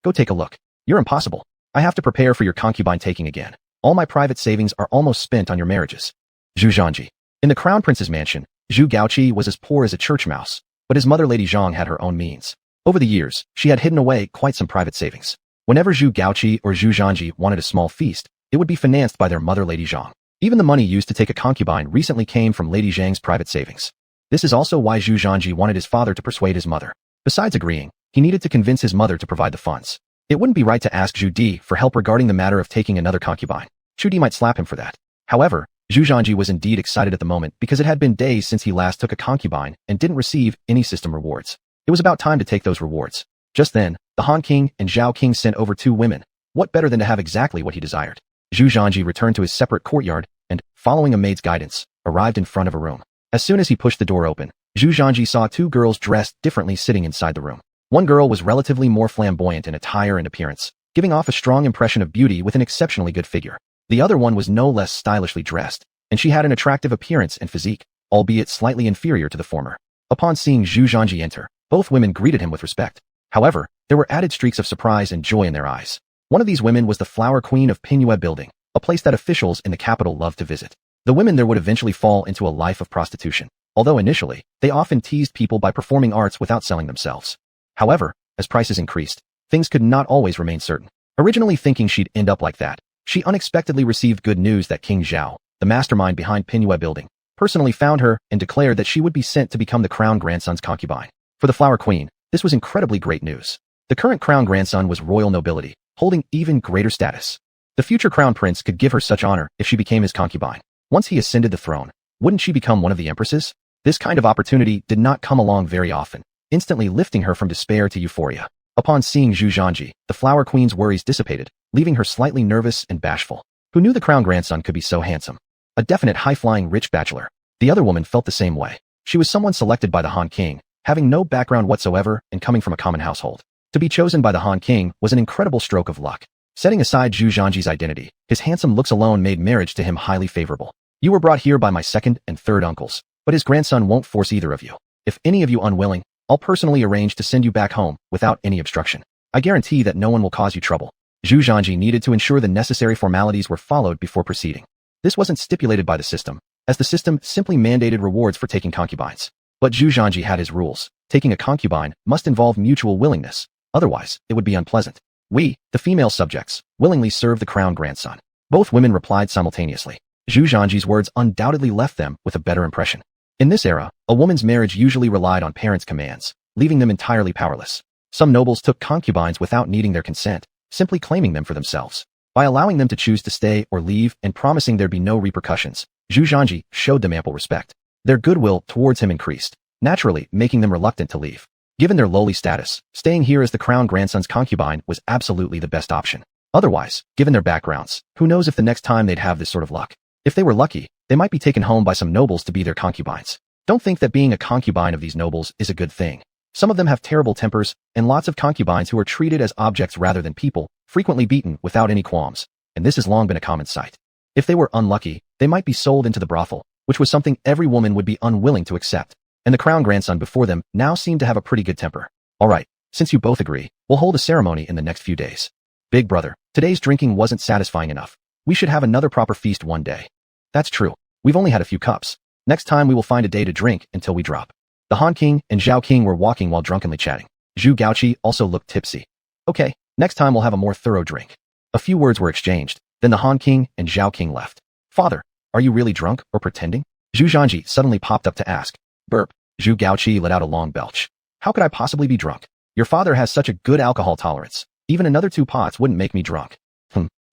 go take a look. You're impossible. I have to prepare for your concubine taking again. All my private savings are almost spent on your marriages. Zhu Zhanji. In the crown prince's mansion, Zhu Gaoqi was as poor as a church mouse, but his mother Lady Zhang had her own means. Over the years, she had hidden away quite some private savings. Whenever Zhu Gaoqi or Zhu Zhanji wanted a small feast, it would be financed by their mother Lady Zhang. Even the money used to take a concubine recently came from Lady Zhang's private savings. This is also why Zhu Zhanji wanted his father to persuade his mother. Besides agreeing, he needed to convince his mother to provide the funds. It wouldn't be right to ask Zhu Di for help regarding the matter of taking another concubine. Zhu Di might slap him for that. However, Zhu Zhanji was indeed excited at the moment because it had been days since he last took a concubine and didn't receive any system rewards. It was about time to take those rewards. Just then, the Han King and Zhao King sent over 2 women. What better than to have exactly what he desired? Zhu Zhanji returned to his separate courtyard and, following a maid's guidance, arrived in front of a room. As soon as he pushed the door open, Zhu Zhanji saw 2 girls dressed differently sitting inside the room. One girl was relatively more flamboyant in attire and appearance, giving off a strong impression of beauty with an exceptionally good figure. The other one was no less stylishly dressed, and she had an attractive appearance and physique, albeit slightly inferior to the former. Upon seeing Zhu Zhanji enter, both women greeted him with respect. However, there were added streaks of surprise and joy in their eyes. One of these women was the Flower Queen of Pingyue Building, a place that officials in the capital loved to visit. The women there would eventually fall into a life of prostitution, although initially, they often teased people by performing arts without selling themselves. However, as prices increased, things could not always remain certain. Originally thinking she'd end up like that, she unexpectedly received good news that King Zhao, the mastermind behind Pingyue Building, personally found her and declared that she would be sent to become the crown grandson's concubine. For the Flower Queen, this was incredibly great news. The current crown grandson was royal nobility, holding even greater status. The future crown prince could give her such honor if she became his concubine. Once he ascended the throne, wouldn't she become one of the empresses? This kind of opportunity did not come along very often, instantly lifting her from despair to euphoria. Upon seeing Zhu Zhanji, the Flower Queen's worries dissipated, leaving her slightly nervous and bashful. Who knew the crown grandson could be so handsome? A definite high-flying rich bachelor. The other woman felt the same way. She was someone selected by the Han King, having no background whatsoever and coming from a common household. To be chosen by the Han King was an incredible stroke of luck. Setting aside Zhu Zhanji's identity, his handsome looks alone made marriage to him highly favorable. You were brought here by my second and third uncles, but his grandson won't force either of you. If any of you unwilling, I'll personally arrange to send you back home without any obstruction. I guarantee that no one will cause you trouble. Zhu Zhanji needed to ensure the necessary formalities were followed before proceeding. This wasn't stipulated by the system, as the system simply mandated rewards for taking concubines. But Zhu Zhanji had his rules. Taking a concubine must involve mutual willingness, otherwise it would be unpleasant. We, the female subjects, willingly serve the crown grandson. Both women replied simultaneously. Zhu Zhanji's words undoubtedly left them with a better impression. In this era, a woman's marriage usually relied on parents' commands, leaving them entirely powerless. Some nobles took concubines without needing their consent, simply claiming them for themselves. By allowing them to choose to stay or leave and promising there'd be no repercussions, Zhu Zhanji showed them ample respect. Their goodwill towards him increased, naturally making them reluctant to leave. Given their lowly status, staying here as the crown grandson's concubine was absolutely the best option. Otherwise, given their backgrounds, who knows if the next time they'd have this sort of luck. If they were lucky, they might be taken home by some nobles to be their concubines. Don't think that being a concubine of these nobles is a good thing. Some of them have terrible tempers, and lots of concubines who are treated as objects rather than people, frequently beaten without any qualms, and this has long been a common sight. If they were unlucky, they might be sold into the brothel, which was something every woman would be unwilling to accept. And the crown grandson before them now seemed to have a pretty good temper. Alright, since you both agree, we'll hold a ceremony in the next few days. Big brother, today's drinking wasn't satisfying enough. We should have another proper feast one day. That's true. We've only had a few cups. Next time we will find a day to drink until we drop. The Han King and Zhao King were walking while drunkenly chatting. Zhu Gaoqi also looked tipsy. Okay, next time we'll have a more thorough drink. A few words were exchanged, then the Han King and Zhao King left. Father, are you really drunk or pretending? Zhu Zhanji suddenly popped up to ask. Burp. Zhu Gaoqi let out a long belch. How could I possibly be drunk? Your father has such a good alcohol tolerance. Even another 2 pots wouldn't make me drunk.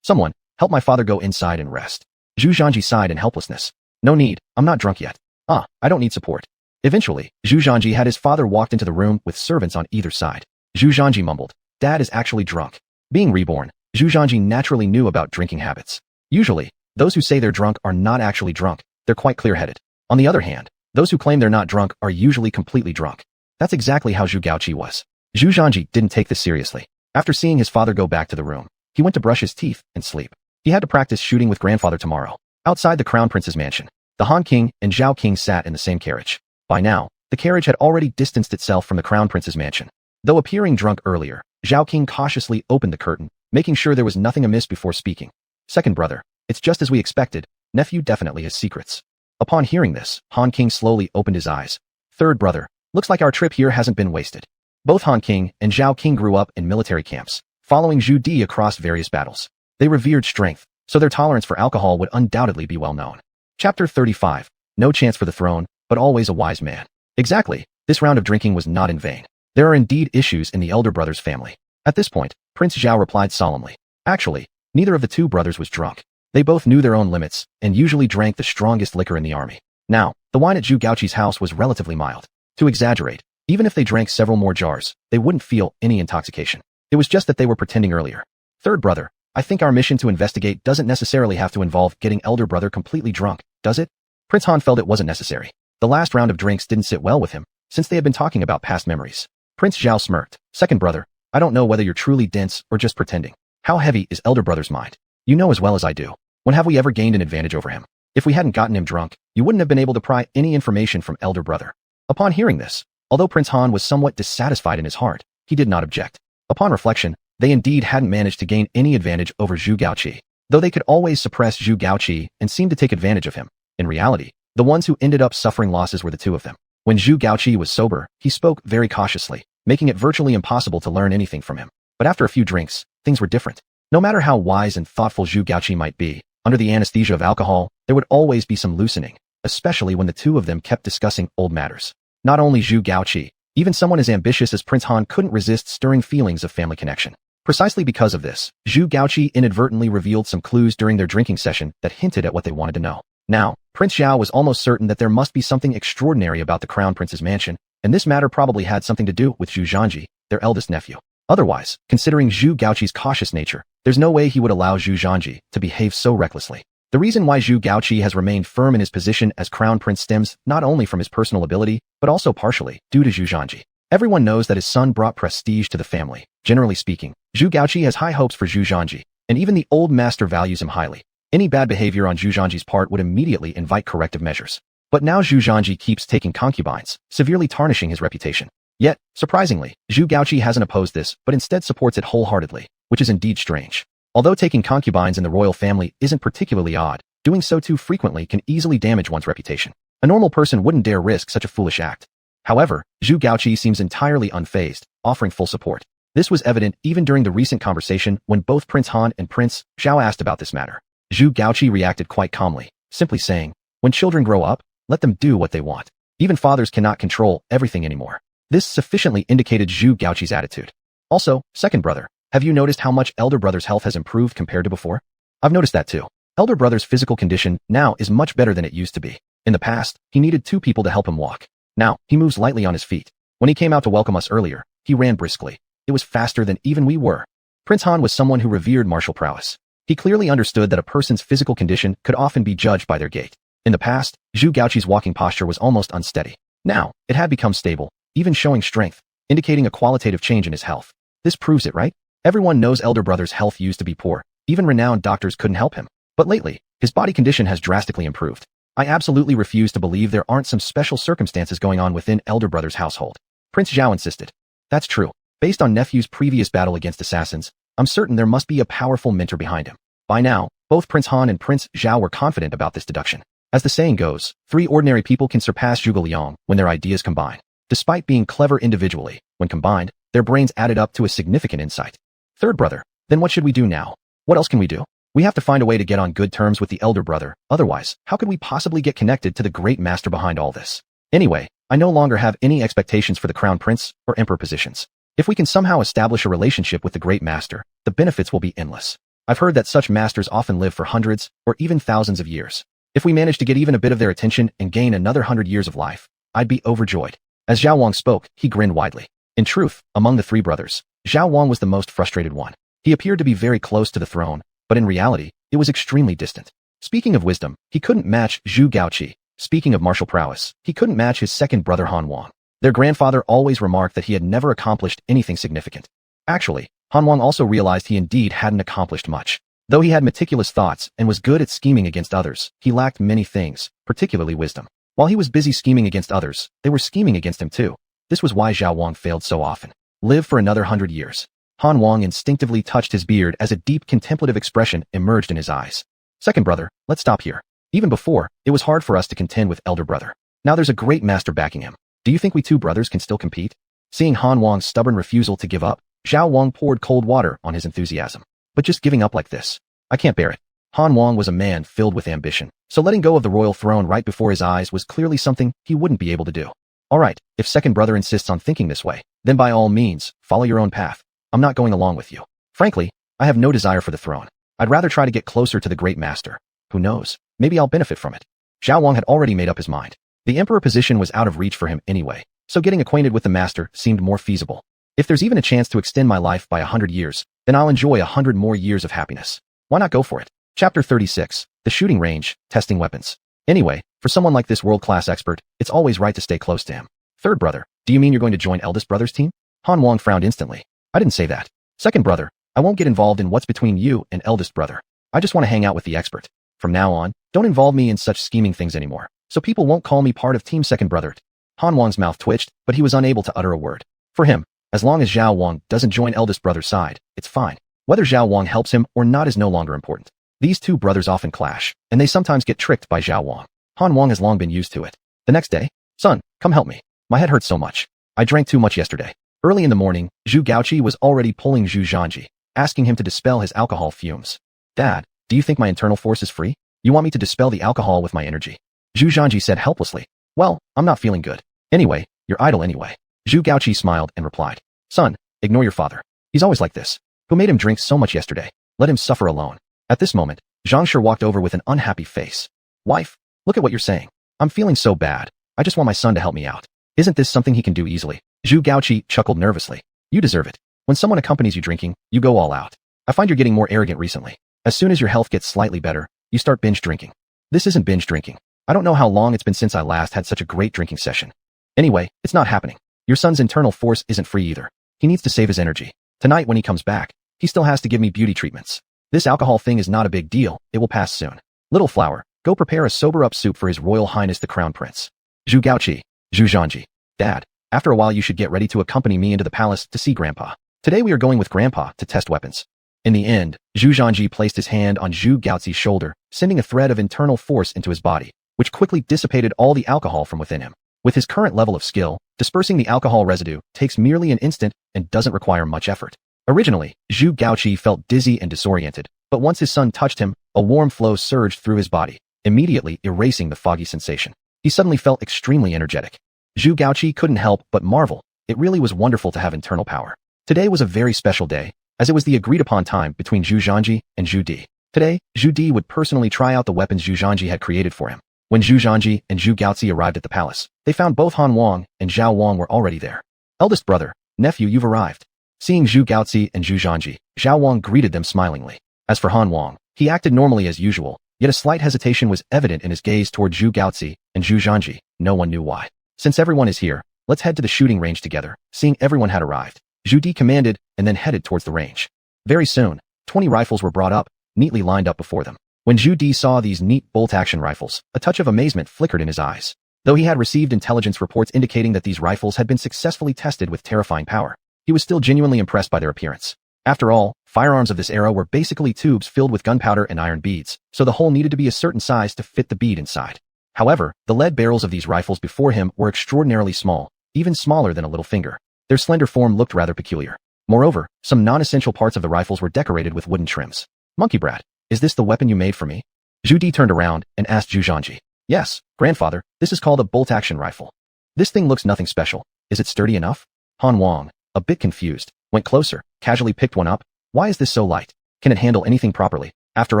Someone, help my father go inside and rest. Zhu Zhanji sighed in helplessness. No need, I'm not drunk yet. I don't need support. Eventually, Zhu Zhanji had his father walked into the room with servants on either side. Zhu Zhanji mumbled, Dad is actually drunk. Being reborn, Zhu Zhanji naturally knew about drinking habits. Usually, those who say they're drunk are not actually drunk, they're quite clear-headed. On the other hand, those who claim they're not drunk are usually completely drunk. That's exactly how Zhu Gaoqi was. Zhu Zhanji didn't take this seriously. After seeing his father go back to the room, he went to brush his teeth and sleep. He had to practice shooting with grandfather tomorrow. Outside the crown prince's mansion, the Han King and Zhao King sat in the same carriage. By now, the carriage had already distanced itself from the crown prince's mansion. Though appearing drunk earlier, Zhao King cautiously opened the curtain, making sure there was nothing amiss before speaking. Second brother, it's just as we expected. Nephew definitely has secrets. Upon hearing this, Han King slowly opened his eyes. Third brother, looks like our trip here hasn't been wasted. Both Han King and Zhao King grew up in military camps, following Zhu Di across various battles. They revered strength, so their tolerance for alcohol would undoubtedly be well known. Chapter 35. No chance for the throne, but always a wise man. Exactly, this round of drinking was not in vain. There are indeed issues in the elder brother's family. At this point, Prince Zhao replied solemnly. Actually, neither of the two brothers was drunk. They both knew their own limits, and usually drank the strongest liquor in the army. Now, the wine at Zhu Gaoqi's house was relatively mild. To exaggerate, even if they drank several more jars, they wouldn't feel any intoxication. It was just that they were pretending earlier. Third brother, I think our mission to investigate doesn't necessarily have to involve getting elder brother completely drunk, does it? Prince Han felt it wasn't necessary. The last round of drinks didn't sit well with him, since they had been talking about past memories. Prince Zhao smirked. Second brother, I don't know whether you're truly dense or just pretending. How heavy is elder brother's mind? You know as well as I do. When have we ever gained an advantage over him? If we hadn't gotten him drunk, you wouldn't have been able to pry any information from elder brother. Upon hearing this, although Prince Han was somewhat dissatisfied in his heart, he did not object. Upon reflection, they indeed hadn't managed to gain any advantage over Zhu Gaoqi, though they could always suppress Zhu Gaoqi and seem to take advantage of him. In reality, the ones who ended up suffering losses were the two of them. When Zhu Gaoqi was sober, he spoke very cautiously, making it virtually impossible to learn anything from him. But after a few drinks, things were different. No matter how wise and thoughtful Zhu Gaoqi might be, under the anesthesia of alcohol, there would always be some loosening, especially when the two of them kept discussing old matters. Not only Zhu Gaoqi, even someone as ambitious as Prince Han couldn't resist stirring feelings of family connection. Precisely because of this, Zhu Gaoqi inadvertently revealed some clues during their drinking session that hinted at what they wanted to know. Now, Prince Zhao was almost certain that there must be something extraordinary about the Crown Prince's mansion, and this matter probably had something to do with Zhu Zhanji, their eldest nephew. Otherwise, considering Zhu Gaoqi's cautious nature, there's no way he would allow Zhu Zhanji to behave so recklessly. The reason why Zhu Gaoqi has remained firm in his position as Crown Prince stems not only from his personal ability, but also partially due to Zhu Zhanji. Everyone knows that his son brought prestige to the family. Generally speaking, Zhu Gaoqi has high hopes for Zhu Zhanji, and even the old master values him highly. Any bad behavior on Zhu Zhanji's part would immediately invite corrective measures. But now Zhu Zhanji keeps taking concubines, severely tarnishing his reputation. Yet, surprisingly, Zhu Gaoqi hasn't opposed this, but instead supports it wholeheartedly, which is indeed strange. Although taking concubines in the royal family isn't particularly odd, doing so too frequently can easily damage one's reputation. A normal person wouldn't dare risk such a foolish act. However, Zhu Gaoqi seems entirely unfazed, offering full support. This was evident even during the recent conversation when both Prince Han and Prince Zhao asked about this matter. Zhu Gaoqi reacted quite calmly, simply saying, when children grow up, let them do what they want. Even fathers cannot control everything anymore. This sufficiently indicated Zhu Gaoqi's attitude. Also, second brother, have you noticed how much elder brother's health has improved compared to before? I've noticed that too. Elder brother's physical condition now is much better than it used to be. In the past, he needed two people to help him walk. Now, he moves lightly on his feet. When he came out to welcome us earlier, he ran briskly. It was faster than even we were. Prince Han was someone who revered martial prowess. He clearly understood that a person's physical condition could often be judged by their gait. In the past, Zhu Gaoqi's walking posture was almost unsteady. Now, it had become stable, even showing strength, indicating a qualitative change in his health. This proves it, right? Everyone knows elder brother's health used to be poor. Even renowned doctors couldn't help him. But lately, his body condition has drastically improved. I absolutely refuse to believe there aren't some special circumstances going on within elder brother's household. Prince Zhao insisted. That's true. Based on nephew's previous battle against assassins, I'm certain there must be a powerful mentor behind him. By now, both Prince Han and Prince Zhao were confident about this deduction. As the saying goes, 3 ordinary people can surpass Zhuge Liang when their ideas combine. Despite being clever individually, when combined, their brains added up to a significant insight. Third brother, then what should we do now? What else can we do? We have to find a way to get on good terms with the elder brother, otherwise, how could we possibly get connected to the great master behind all this? Anyway, I no longer have any expectations for the crown prince or emperor positions. If we can somehow establish a relationship with the great master, the benefits will be endless. I've heard that such masters often live for hundreds or even thousands of years. If we manage to get even a bit of their attention and gain another 100 years of life, I'd be overjoyed. As Zhao Wang spoke, he grinned widely. In truth, among the 3 brothers, Zhao Wang was the most frustrated one. He appeared to be very close to the throne, but in reality, it was extremely distant. Speaking of wisdom, he couldn't match Zhu Gaoqi. Speaking of martial prowess, he couldn't match his second brother Han Wang. Their grandfather always remarked that he had never accomplished anything significant. Actually, Han Wang also realized he indeed hadn't accomplished much. Though he had meticulous thoughts and was good at scheming against others, he lacked many things, particularly wisdom. While he was busy scheming against others, they were scheming against him too. This was why Zhao Wang failed so often. Live for another 100 years. Han Wang instinctively touched his beard as a deep contemplative expression emerged in his eyes. Second brother, let's stop here. Even before, it was hard for us to contend with elder brother. Now there's a great master backing him. Do you think we two brothers can still compete? Seeing Han Wang's stubborn refusal to give up, Zhao Wang poured cold water on his enthusiasm. But just giving up like this, I can't bear it. Han Wang was a man filled with ambition, so letting go of the royal throne right before his eyes was clearly something he wouldn't be able to do. Alright, if second brother insists on thinking this way, then by all means, follow your own path. I'm not going along with you. Frankly, I have no desire for the throne. I'd rather try to get closer to the great master. Who knows, maybe I'll benefit from it. Zhao Wang had already made up his mind. The emperor position was out of reach for him anyway, so getting acquainted with the master seemed more feasible. If there's even a chance to extend my life by 100 years, then I'll enjoy 100 more years of happiness. Why not go for it? Chapter 36, The Shooting Range, Testing Weapons. Anyway, for someone like this world-class expert, it's always right to stay close to him. Third brother, do you mean you're going to join eldest brother's team? Han Wang frowned instantly. I didn't say that. Second brother, I won't get involved in what's between you and eldest brother. I just want to hang out with the expert. From now on, don't involve me in such scheming things anymore, so people won't call me part of team second brother. Han Wang's mouth twitched, but he was unable to utter a word. For him, as long as Zhao Wang doesn't join eldest brother's side, it's fine. Whether Zhao Wang helps him or not is no longer important. These two brothers often clash, and they sometimes get tricked by Zhao Wang. Han Wang has long been used to it. The next day, son, come help me. My head hurts so much. I drank too much yesterday. Early in the morning, Zhu Gaoqi was already pulling Zhu Zhanji, asking him to dispel his alcohol fumes. Dad, do you think my internal force is free? You want me to dispel the alcohol with my energy? Zhu Zhanji said helplessly. Well, I'm not feeling good. Anyway, you're idle anyway. Zhu Gaoqi smiled and replied. Son, ignore your father. He's always like this. Who made him drink so much yesterday? Let him suffer alone. At this moment, Zhang Shi walked over with an unhappy face. Wife, look at what you're saying. I'm feeling so bad. I just want my son to help me out. Isn't this something he can do easily? Zhu Gaoqi chuckled nervously. You deserve it. When someone accompanies you drinking, you go all out. I find you're getting more arrogant recently. As soon as your health gets slightly better, you start binge drinking. This isn't binge drinking. I don't know how long it's been since I last had such a great drinking session. Anyway, it's not happening. Your son's internal force isn't free either. He needs to save his energy. Tonight when he comes back, he still has to give me beauty treatments. This alcohol thing is not a big deal. It will pass soon. Little flower, go prepare a sober-up soup for His Royal Highness the Crown Prince. Zhu Gaoqi, Zhu Zhanji. Dad, after a while you should get ready to accompany me into the palace to see Grandpa. Today we are going with Grandpa to test weapons. In the end, Zhu Zhanji placed his hand on Zhu Gaoqi's shoulder, sending a thread of internal force into his body, which quickly dissipated all the alcohol from within him. With his current level of skill, dispersing the alcohol residue takes merely an instant and doesn't require much effort. Originally, Zhu Gaoqi felt dizzy and disoriented, but once his son touched him, a warm flow surged through his body, immediately erasing the foggy sensation. He suddenly felt extremely energetic. Zhu Gaoqi couldn't help but marvel. It really was wonderful to have internal power. Today was a very special day, as it was the agreed-upon time between Zhu Zhanji and Zhu Di. Today, Zhu Di would personally try out the weapons Zhu Zhanji had created for him. When Zhu Zhanji and Zhu Gaoqi arrived at the palace, they found both Han Wang and Zhao Wang were already there. Eldest brother, nephew, you've arrived. Seeing Zhu Gaoqi and Zhu Zhanji, Zhao Wang greeted them smilingly. As for Han Wang, he acted normally as usual, yet a slight hesitation was evident in his gaze toward Zhu Gaoqi and Zhu Zhanji. No one knew why. Since everyone is here, let's head to the shooting range together. Seeing everyone had arrived, Zhu Di commanded and then headed towards the range. Very soon, 20 rifles were brought up, neatly lined up before them. When Zhu Di saw these neat bolt-action rifles, a touch of amazement flickered in his eyes. Though he had received intelligence reports indicating that these rifles had been successfully tested with terrifying power, he was still genuinely impressed by their appearance. After all, firearms of this era were basically tubes filled with gunpowder and iron beads, so the hole needed to be a certain size to fit the bead inside. However, the lead barrels of these rifles before him were extraordinarily small, even smaller than a little finger. Their slender form looked rather peculiar. Moreover, some non-essential parts of the rifles were decorated with wooden trims. Monkey brat, is this the weapon you made for me? Zhu Di turned around and asked Zhu Zhanji. Yes, grandfather, this is called a bolt-action rifle. This thing looks nothing special. Is it sturdy enough? Han Wang, a bit confused, went closer, casually picked one up. Why is this so light? Can it handle anything properly? After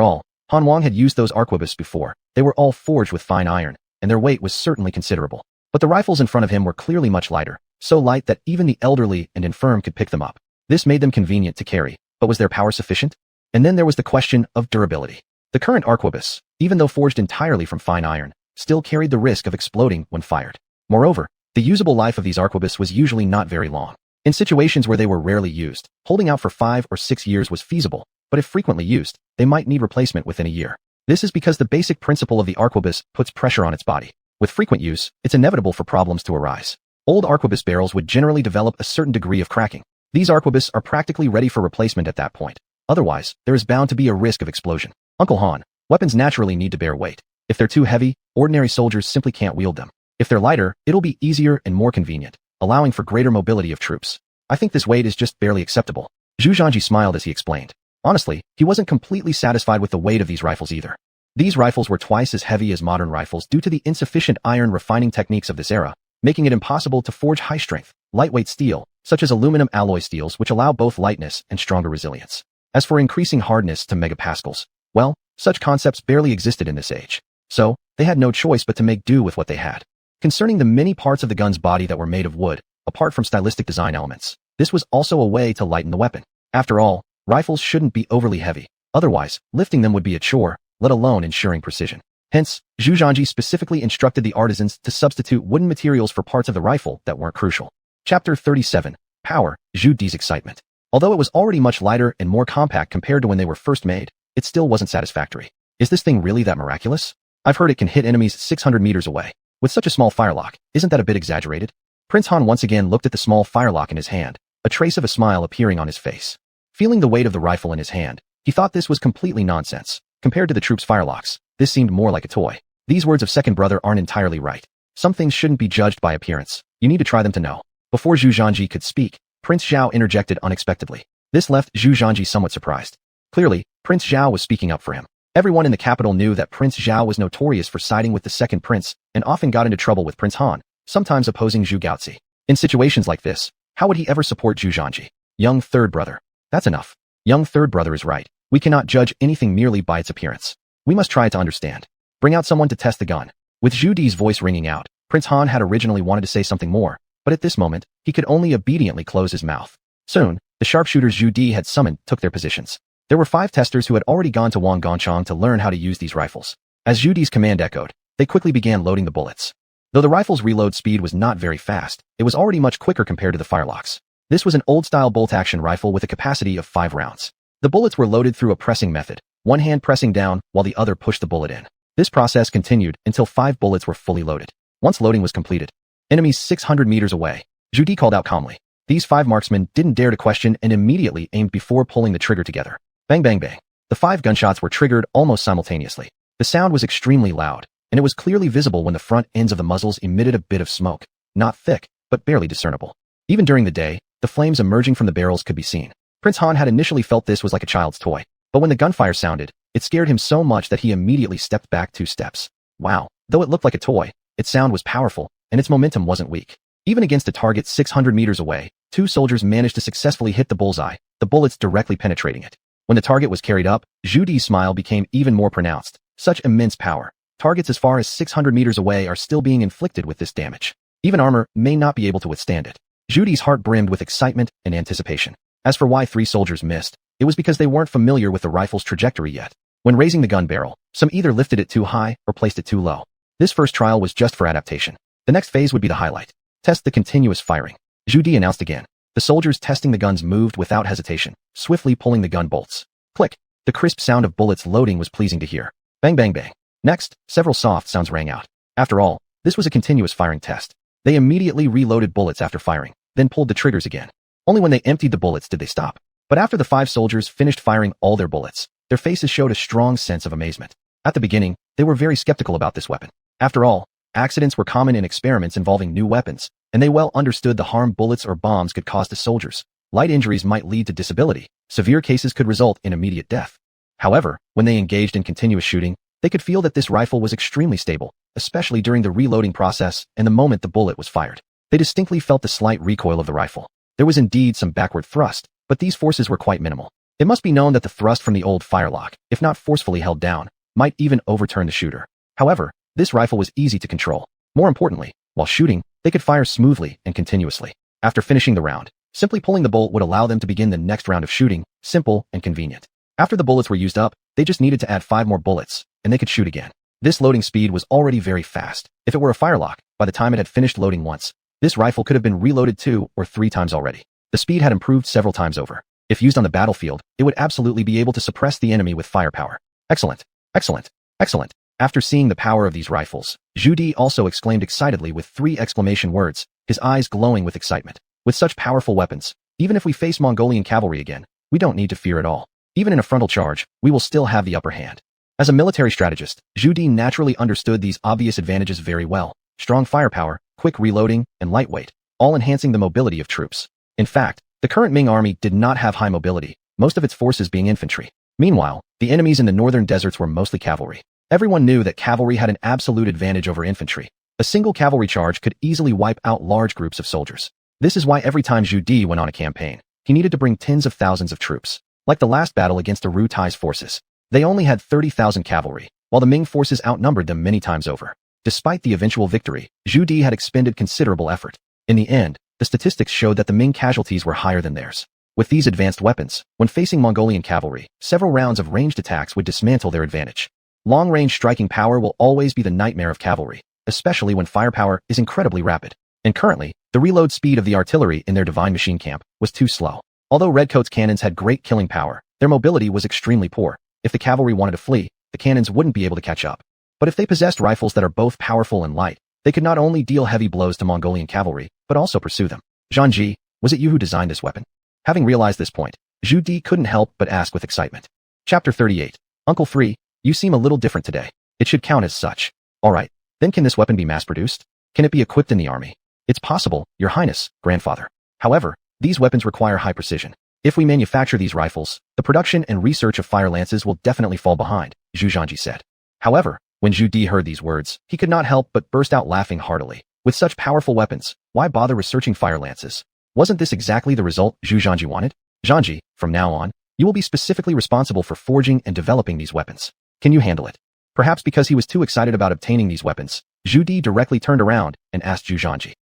all, Han Wang had used those arquebus before. They were all forged with fine iron, and their weight was certainly considerable. But the rifles in front of him were clearly much lighter, so light that even the elderly and infirm could pick them up. This made them convenient to carry, but was their power sufficient? And then there was the question of durability. The current arquebus, even though forged entirely from fine iron, still carried the risk of exploding when fired. Moreover, the usable life of these arquebus was usually not very long. In situations where they were rarely used, holding out for 5 or 6 years was feasible, but if frequently used, they might need replacement within a year. This is because the basic principle of the arquebus puts pressure on its body. With frequent use, it's inevitable for problems to arise. Old arquebus barrels would generally develop a certain degree of cracking. These arquebus are practically ready for replacement at that point. Otherwise, there is bound to be a risk of explosion. Uncle Han, weapons naturally need to bear weight. If they're too heavy, ordinary soldiers simply can't wield them. If they're lighter, it'll be easier and more convenient, allowing for greater mobility of troops. I think this weight is just barely acceptable. Zhu Zhanji smiled as he explained. Honestly, he wasn't completely satisfied with the weight of these rifles either. These rifles were twice as heavy as modern rifles due to the insufficient iron refining techniques of this era, making it impossible to forge high-strength, lightweight steel, such as aluminum alloy steels which allow both lightness and stronger resilience. As for increasing hardness to megapascals, well, such concepts barely existed in this age. So, they had no choice but to make do with what they had. Concerning the many parts of the gun's body that were made of wood, apart from stylistic design elements, this was also a way to lighten the weapon. After all, rifles shouldn't be overly heavy. Otherwise, lifting them would be a chore, let alone ensuring precision. Hence, Zhu Zhanji specifically instructed the artisans to substitute wooden materials for parts of the rifle that weren't crucial. Chapter 37. Power, Zhu Di's excitement. Although it was already much lighter and more compact compared to when they were first made, it still wasn't satisfactory. Is this thing really that miraculous? I've heard it can hit enemies 600 meters away. With such a small firelock, isn't that a bit exaggerated? Prince Han once again looked at the small firelock in his hand, a trace of a smile appearing on his face. Feeling the weight of the rifle in his hand, he thought this was completely nonsense. Compared to the troops' firelocks, this seemed more like a toy. These words of second brother aren't entirely right. Some things shouldn't be judged by appearance. You need to try them to know. Before Zhu Zhanji could speak, Prince Zhao interjected unexpectedly. This left Zhu Zhanji somewhat surprised. Clearly, Prince Zhao was speaking up for him. Everyone in the capital knew that Prince Zhao was notorious for siding with the second prince and often got into trouble with Prince Han, sometimes opposing Zhu Gaozi. In situations like this, how would he ever support Zhu Zhanji? Young third brother. That's enough. Young third brother is right. We cannot judge anything merely by its appearance. We must try to understand. Bring out someone to test the gun. With Zhu Di's voice ringing out, Prince Han had originally wanted to say something more, but at this moment, he could only obediently close his mouth. Soon, the sharpshooters Zhu Di had summoned took their positions. There were 5 testers who had already gone to Wanggonchang to learn how to use these rifles. As Zhu Di's command echoed, they quickly began loading the bullets. Though the rifle's reload speed was not very fast, it was already much quicker compared to the firelocks. This was an old-style bolt-action rifle with a capacity of 5 rounds. The bullets were loaded through a pressing method, one hand pressing down while the other pushed the bullet in. This process continued until 5 bullets were fully loaded. Once loading was completed, enemies 600 meters away, Zhu Di called out calmly. These 5 marksmen didn't dare to question and immediately aimed before pulling the trigger together. Bang bang bang. The 5 gunshots were triggered almost simultaneously. The sound was extremely loud, and it was clearly visible when the front ends of the muzzles emitted a bit of smoke. Not thick, but barely discernible. Even during the day, the flames emerging from the barrels could be seen. Prince Han had initially felt this was like a child's toy, but when the gunfire sounded, it scared him so much that he immediately stepped back 2 steps. Wow, though it looked like a toy, its sound was powerful, and its momentum wasn't weak. Even against a target 600 meters away, 2 soldiers managed to successfully hit the bullseye, the bullets directly penetrating it. When the target was carried up, Zhu Di's smile became even more pronounced. Such immense power. Targets as far as 600 meters away are still being inflicted with this damage. Even armor may not be able to withstand it. Zhu Di's heart brimmed with excitement and anticipation. As for why 3 soldiers missed, it was because they weren't familiar with the rifle's trajectory yet. When raising the gun barrel, some either lifted it too high or placed it too low. This first trial was just for adaptation. The next phase would be the highlight. Test the continuous firing. Zhu Di announced again. The soldiers testing the guns moved without hesitation, swiftly pulling the gun bolts. Click. The crisp sound of bullets loading was pleasing to hear. Bang bang bang. Next, several soft sounds rang out. After all, this was a continuous firing test. They immediately reloaded bullets after firing, then pulled the triggers again. Only when they emptied the bullets did they stop. But after the 5 soldiers finished firing all their bullets, their faces showed a strong sense of amazement. At the beginning, they were very skeptical about this weapon. After all, accidents were common in experiments involving new weapons, and they well understood the harm bullets or bombs could cause to soldiers. Light injuries might lead to disability. Severe cases could result in immediate death. However, when they engaged in continuous shooting, they could feel that this rifle was extremely stable, especially during the reloading process and the moment the bullet was fired. They distinctly felt the slight recoil of the rifle. There was indeed some backward thrust, but these forces were quite minimal. It must be known that the thrust from the old firelock, if not forcefully held down, might even overturn the shooter. However, this rifle was easy to control. More importantly, while shooting, they could fire smoothly and continuously. After finishing the round, simply pulling the bolt would allow them to begin the next round of shooting, simple and convenient. After the bullets were used up, they just needed to add 5 more bullets, and they could shoot again. This loading speed was already very fast. If it were a firelock, by the time it had finished loading once, this rifle could have been reloaded 2 or 3 times already. The speed had improved several times over. If used on the battlefield, it would absolutely be able to suppress the enemy with firepower. Excellent, excellent, excellent. After seeing the power of these rifles, Zhu Di also exclaimed excitedly with 3 exclamation words, his eyes glowing with excitement. With such powerful weapons, Even if we face Mongolian cavalry again, we don't need to fear at all. Even in a frontal charge, we will still have the upper hand. As a military strategist, Zhu Di naturally understood these obvious advantages very well. Strong firepower, quick reloading, and lightweight, all enhancing the mobility of troops. In fact, the current Ming army did not have high mobility, most of its forces being infantry. Meanwhile, the enemies in the northern deserts were mostly cavalry. Everyone knew that cavalry had an absolute advantage over infantry. A single cavalry charge could easily wipe out large groups of soldiers. This is why every time Zhu Di went on a campaign, he needed to bring tens of thousands of troops. Like the last battle against the Ru Tai's forces, they only had 30,000 cavalry, while the Ming forces outnumbered them many times over. Despite the eventual victory, Zhu Di had expended considerable effort. In the end, the statistics showed that the Ming casualties were higher than theirs. With these advanced weapons, when facing Mongolian cavalry, several rounds of ranged attacks would dismantle their advantage. Long-range striking power will always be the nightmare of cavalry, especially when firepower is incredibly rapid. And currently, the reload speed of the artillery in their Divine Machine camp was too slow. Although Redcoat's cannons had great killing power, their mobility was extremely poor. If the cavalry wanted to flee, the cannons wouldn't be able to catch up. But if they possessed rifles that are both powerful and light, they could not only deal heavy blows to Mongolian cavalry, but also pursue them. Zhanji, was it you who designed this weapon? Having realized this point, Zhu Di couldn't help but ask with excitement. Chapter 38. Uncle 3, you seem a little different today. It should count as such. Alright, then can this weapon be mass-produced? Can it be equipped in the army? It's possible, Your Highness, Grandfather. However, these weapons require high precision. If we manufacture these rifles, the production and research of fire lances will definitely fall behind, Zhu Zhanji said. However, when Zhu Di heard these words, he could not help but burst out laughing heartily. With such powerful weapons, why bother researching fire lances? Wasn't this exactly the result Zhu Zhanji wanted? Zhanji, from now on, you will be specifically responsible for forging and developing these weapons. Can you handle it? Perhaps because he was too excited about obtaining these weapons, Zhu Di directly turned around and asked Zhu Zhanji.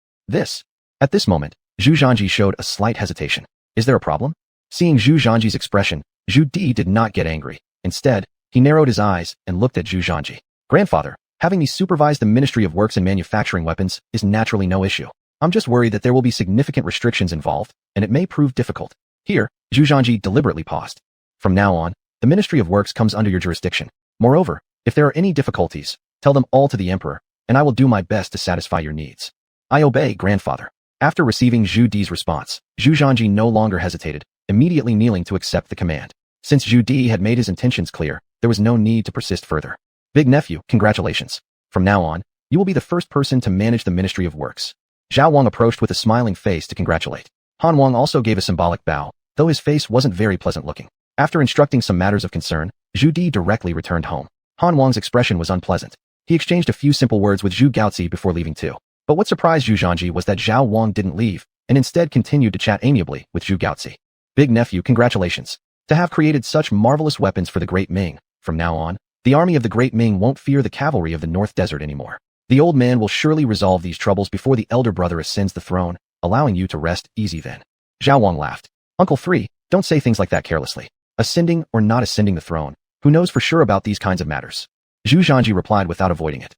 At this moment, Zhu Zhanji showed a slight hesitation. Is there a problem? Seeing Zhu Zhanji's expression, Zhu Di did not get angry. Instead, he narrowed his eyes and looked at Zhu Zhanji. Grandfather, having me supervise the Ministry of Works and manufacturing weapons is naturally no issue. I'm just worried that there will be significant restrictions involved, and it may prove difficult. Here, Zhu Zhanji deliberately paused. From now on, the Ministry of Works comes under your jurisdiction. Moreover, if there are any difficulties, tell them all to the Emperor, and I will do my best to satisfy your needs. I obey, Grandfather. After receiving Zhu Di's response, Zhu Zhanji no longer hesitated, immediately kneeling to accept the command. Since Zhu Di had made his intentions clear, there was no need to persist further. Big nephew, congratulations. From now on, you will be the first person to manage the Ministry of Works. Zhao Wang approached with a smiling face to congratulate. Han Wang also gave a symbolic bow, though his face wasn't very pleasant looking. After instructing some matters of concern, Zhu Di directly returned home. Han Wang's expression was unpleasant. He exchanged a few simple words with Zhu Gaozi before leaving too. But what surprised Zhu Zhanji was that Zhao Wang didn't leave, and instead continued to chat amiably with Zhu Gaozi. Big nephew, congratulations. To have created such marvelous weapons for the Great Ming, from now on, the army of the Great Ming won't fear the cavalry of the North Desert anymore. The old man will surely resolve these troubles before the elder brother ascends the throne, allowing you to rest easy then. Zhao Wang laughed. Uncle 3, don't say things like that carelessly. Ascending or not ascending the throne, who knows for sure about these kinds of matters? Zhu Zhanji replied without avoiding it.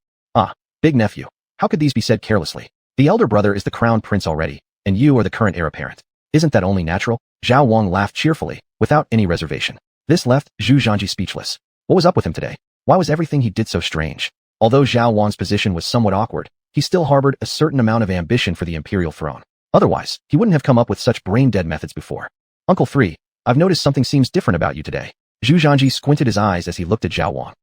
Big nephew, how could these be said carelessly? The elder brother is the crown prince already, and you are the current heir apparent. Isn't that only natural? Zhao Wang laughed cheerfully, without any reservation. This left Zhu Zhanji speechless. What was up with him today? Why was everything he did so strange? Although Zhao Wang's position was somewhat awkward, he still harbored a certain amount of ambition for the imperial throne. Otherwise, he wouldn't have come up with such brain-dead methods before. Uncle 3, I've noticed something seems different about you today. Zhu Zhanji squinted his eyes as he looked at Zhao Wang.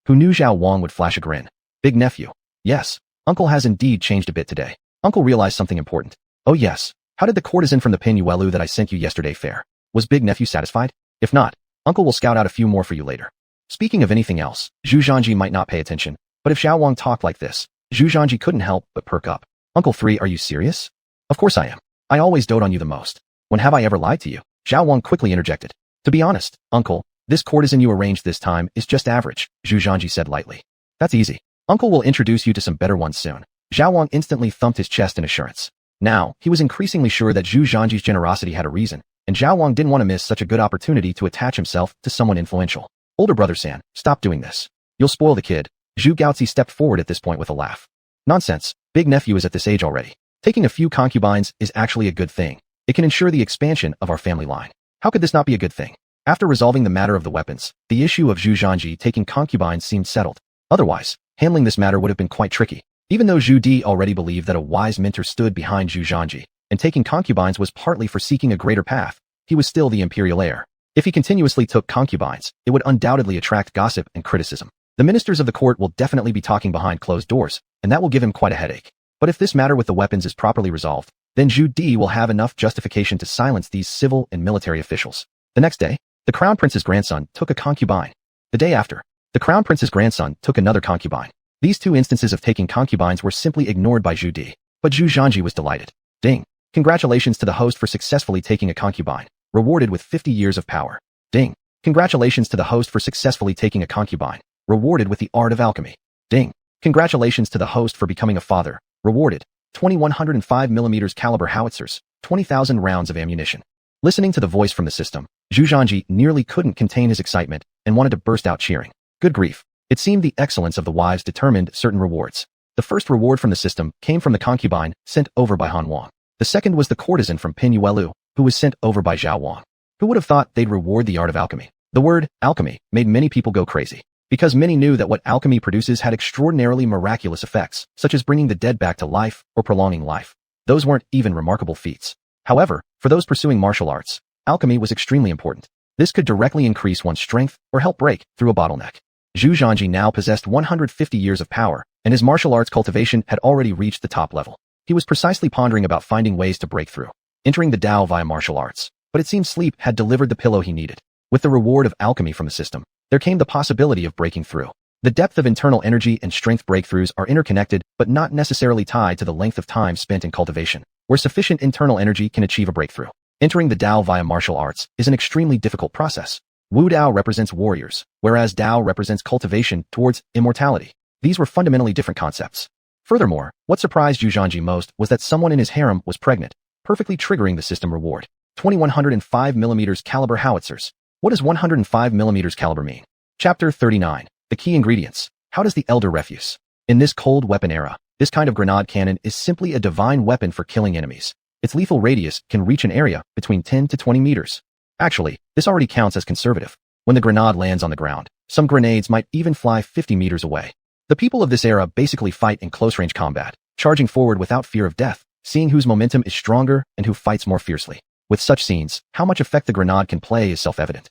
Who knew Zhao Wang would flash a grin. Big nephew. Yes, Uncle has indeed changed a bit today. Uncle realized something important. Oh yes, how did the courtesan from the Pinuelu that I sent you yesterday fare? Was Big nephew satisfied? If not, Uncle will scout out a few more for you later. Speaking of anything else, Zhu Zhanji might not pay attention, but if Zhao Wang talked like this, Zhu Zhanji couldn't help but perk up. Uncle 3, are you serious? Of course I am. I always dote on you the most. When have I ever lied to you? Zhao Wang quickly interjected. To be honest, Uncle, this courtesan you arranged this time is just average, Zhu Zhanji said lightly. That's easy. Uncle will introduce you to some better ones soon. Zhao Wang instantly thumped his chest in assurance. Now, he was increasingly sure that Zhu Zhanji's generosity had a reason, and Zhao Wang didn't want to miss such a good opportunity to attach himself to someone influential. Older brother San, stop doing this. You'll spoil the kid. Zhu Gaozi stepped forward at this point with a laugh. Nonsense, big nephew is at this age already. Taking a few concubines is actually a good thing. It can ensure the expansion of our family line. How could this not be a good thing? After resolving the matter of the weapons, the issue of Zhu Zhanji taking concubines seemed settled. Otherwise, handling this matter would have been quite tricky. Even though Zhu Di already believed that a wise mentor stood behind Zhu Zhanji, and taking concubines was partly for seeking a greater path. He was still the imperial heir. If he continuously took concubines, it would undoubtedly attract gossip and criticism. The ministers of the court will definitely be talking behind closed doors, and that will give him quite a headache. But if this matter with the weapons is properly resolved, then Zhu Di will have enough justification to silence these civil and military officials. The next day, the crown prince's grandson took a concubine. The day after, the crown prince's grandson took another concubine. These two instances of taking concubines were simply ignored by Zhu Di, but Zhu Zhanji was delighted. Ding! Congratulations to the host for successfully taking a concubine, rewarded with 50 years of power. Ding! Congratulations to the host for successfully taking a concubine, rewarded with the art of alchemy. Ding! Congratulations to the host for becoming a father, rewarded 2105mm caliber howitzers, 20,000 rounds of ammunition. Listening to the voice from the system, Zhu Zhanji nearly couldn't contain his excitement and wanted to burst out cheering. Good grief. It seemed the excellence of the wives determined certain rewards. The first reward from the system came from the concubine sent over by Xuanhuan. The second was the courtesan from Pinyuelu, who was sent over by Xuanhuan. Who would have thought they'd reward the art of alchemy? The word alchemy made many people go crazy, because many knew that what alchemy produces had extraordinarily miraculous effects, such as bringing the dead back to life or prolonging life. Those weren't even remarkable feats. However, for those pursuing martial arts, alchemy was extremely important. This could directly increase one's strength or help break through a bottleneck. Zhu Zhanji now possessed 150 years of power, and his martial arts cultivation had already reached the top level. He was precisely pondering about finding ways to break through, entering the Tao via martial arts, but it seemed sleep had delivered the pillow he needed. With the reward of alchemy from the system, there came the possibility of breaking through. The depth of internal energy and strength breakthroughs are interconnected but not necessarily tied to the length of time spent in cultivation, where sufficient internal energy can achieve a breakthrough. Entering the Tao via martial arts is an extremely difficult process. Wu Dao represents warriors, whereas Dao represents cultivation towards immortality. These were fundamentally different concepts. Furthermore, what surprised Zhu Zhanji most was that someone in his harem was pregnant, perfectly triggering the system reward. 2105mm caliber howitzers. What does 105mm caliber mean? Chapter 39. The key ingredients. How does the elder refuse? In this cold weapon era, this kind of grenade cannon is simply a divine weapon for killing enemies. Its lethal radius can reach an area between 10 to 20 meters. Actually, this already counts as conservative. When the grenade lands on the ground, some grenades might even fly 50 meters away. The people of this era basically fight in close-range combat, charging forward without fear of death, seeing whose momentum is stronger and who fights more fiercely. With such scenes, how much effect the grenade can play is self-evident.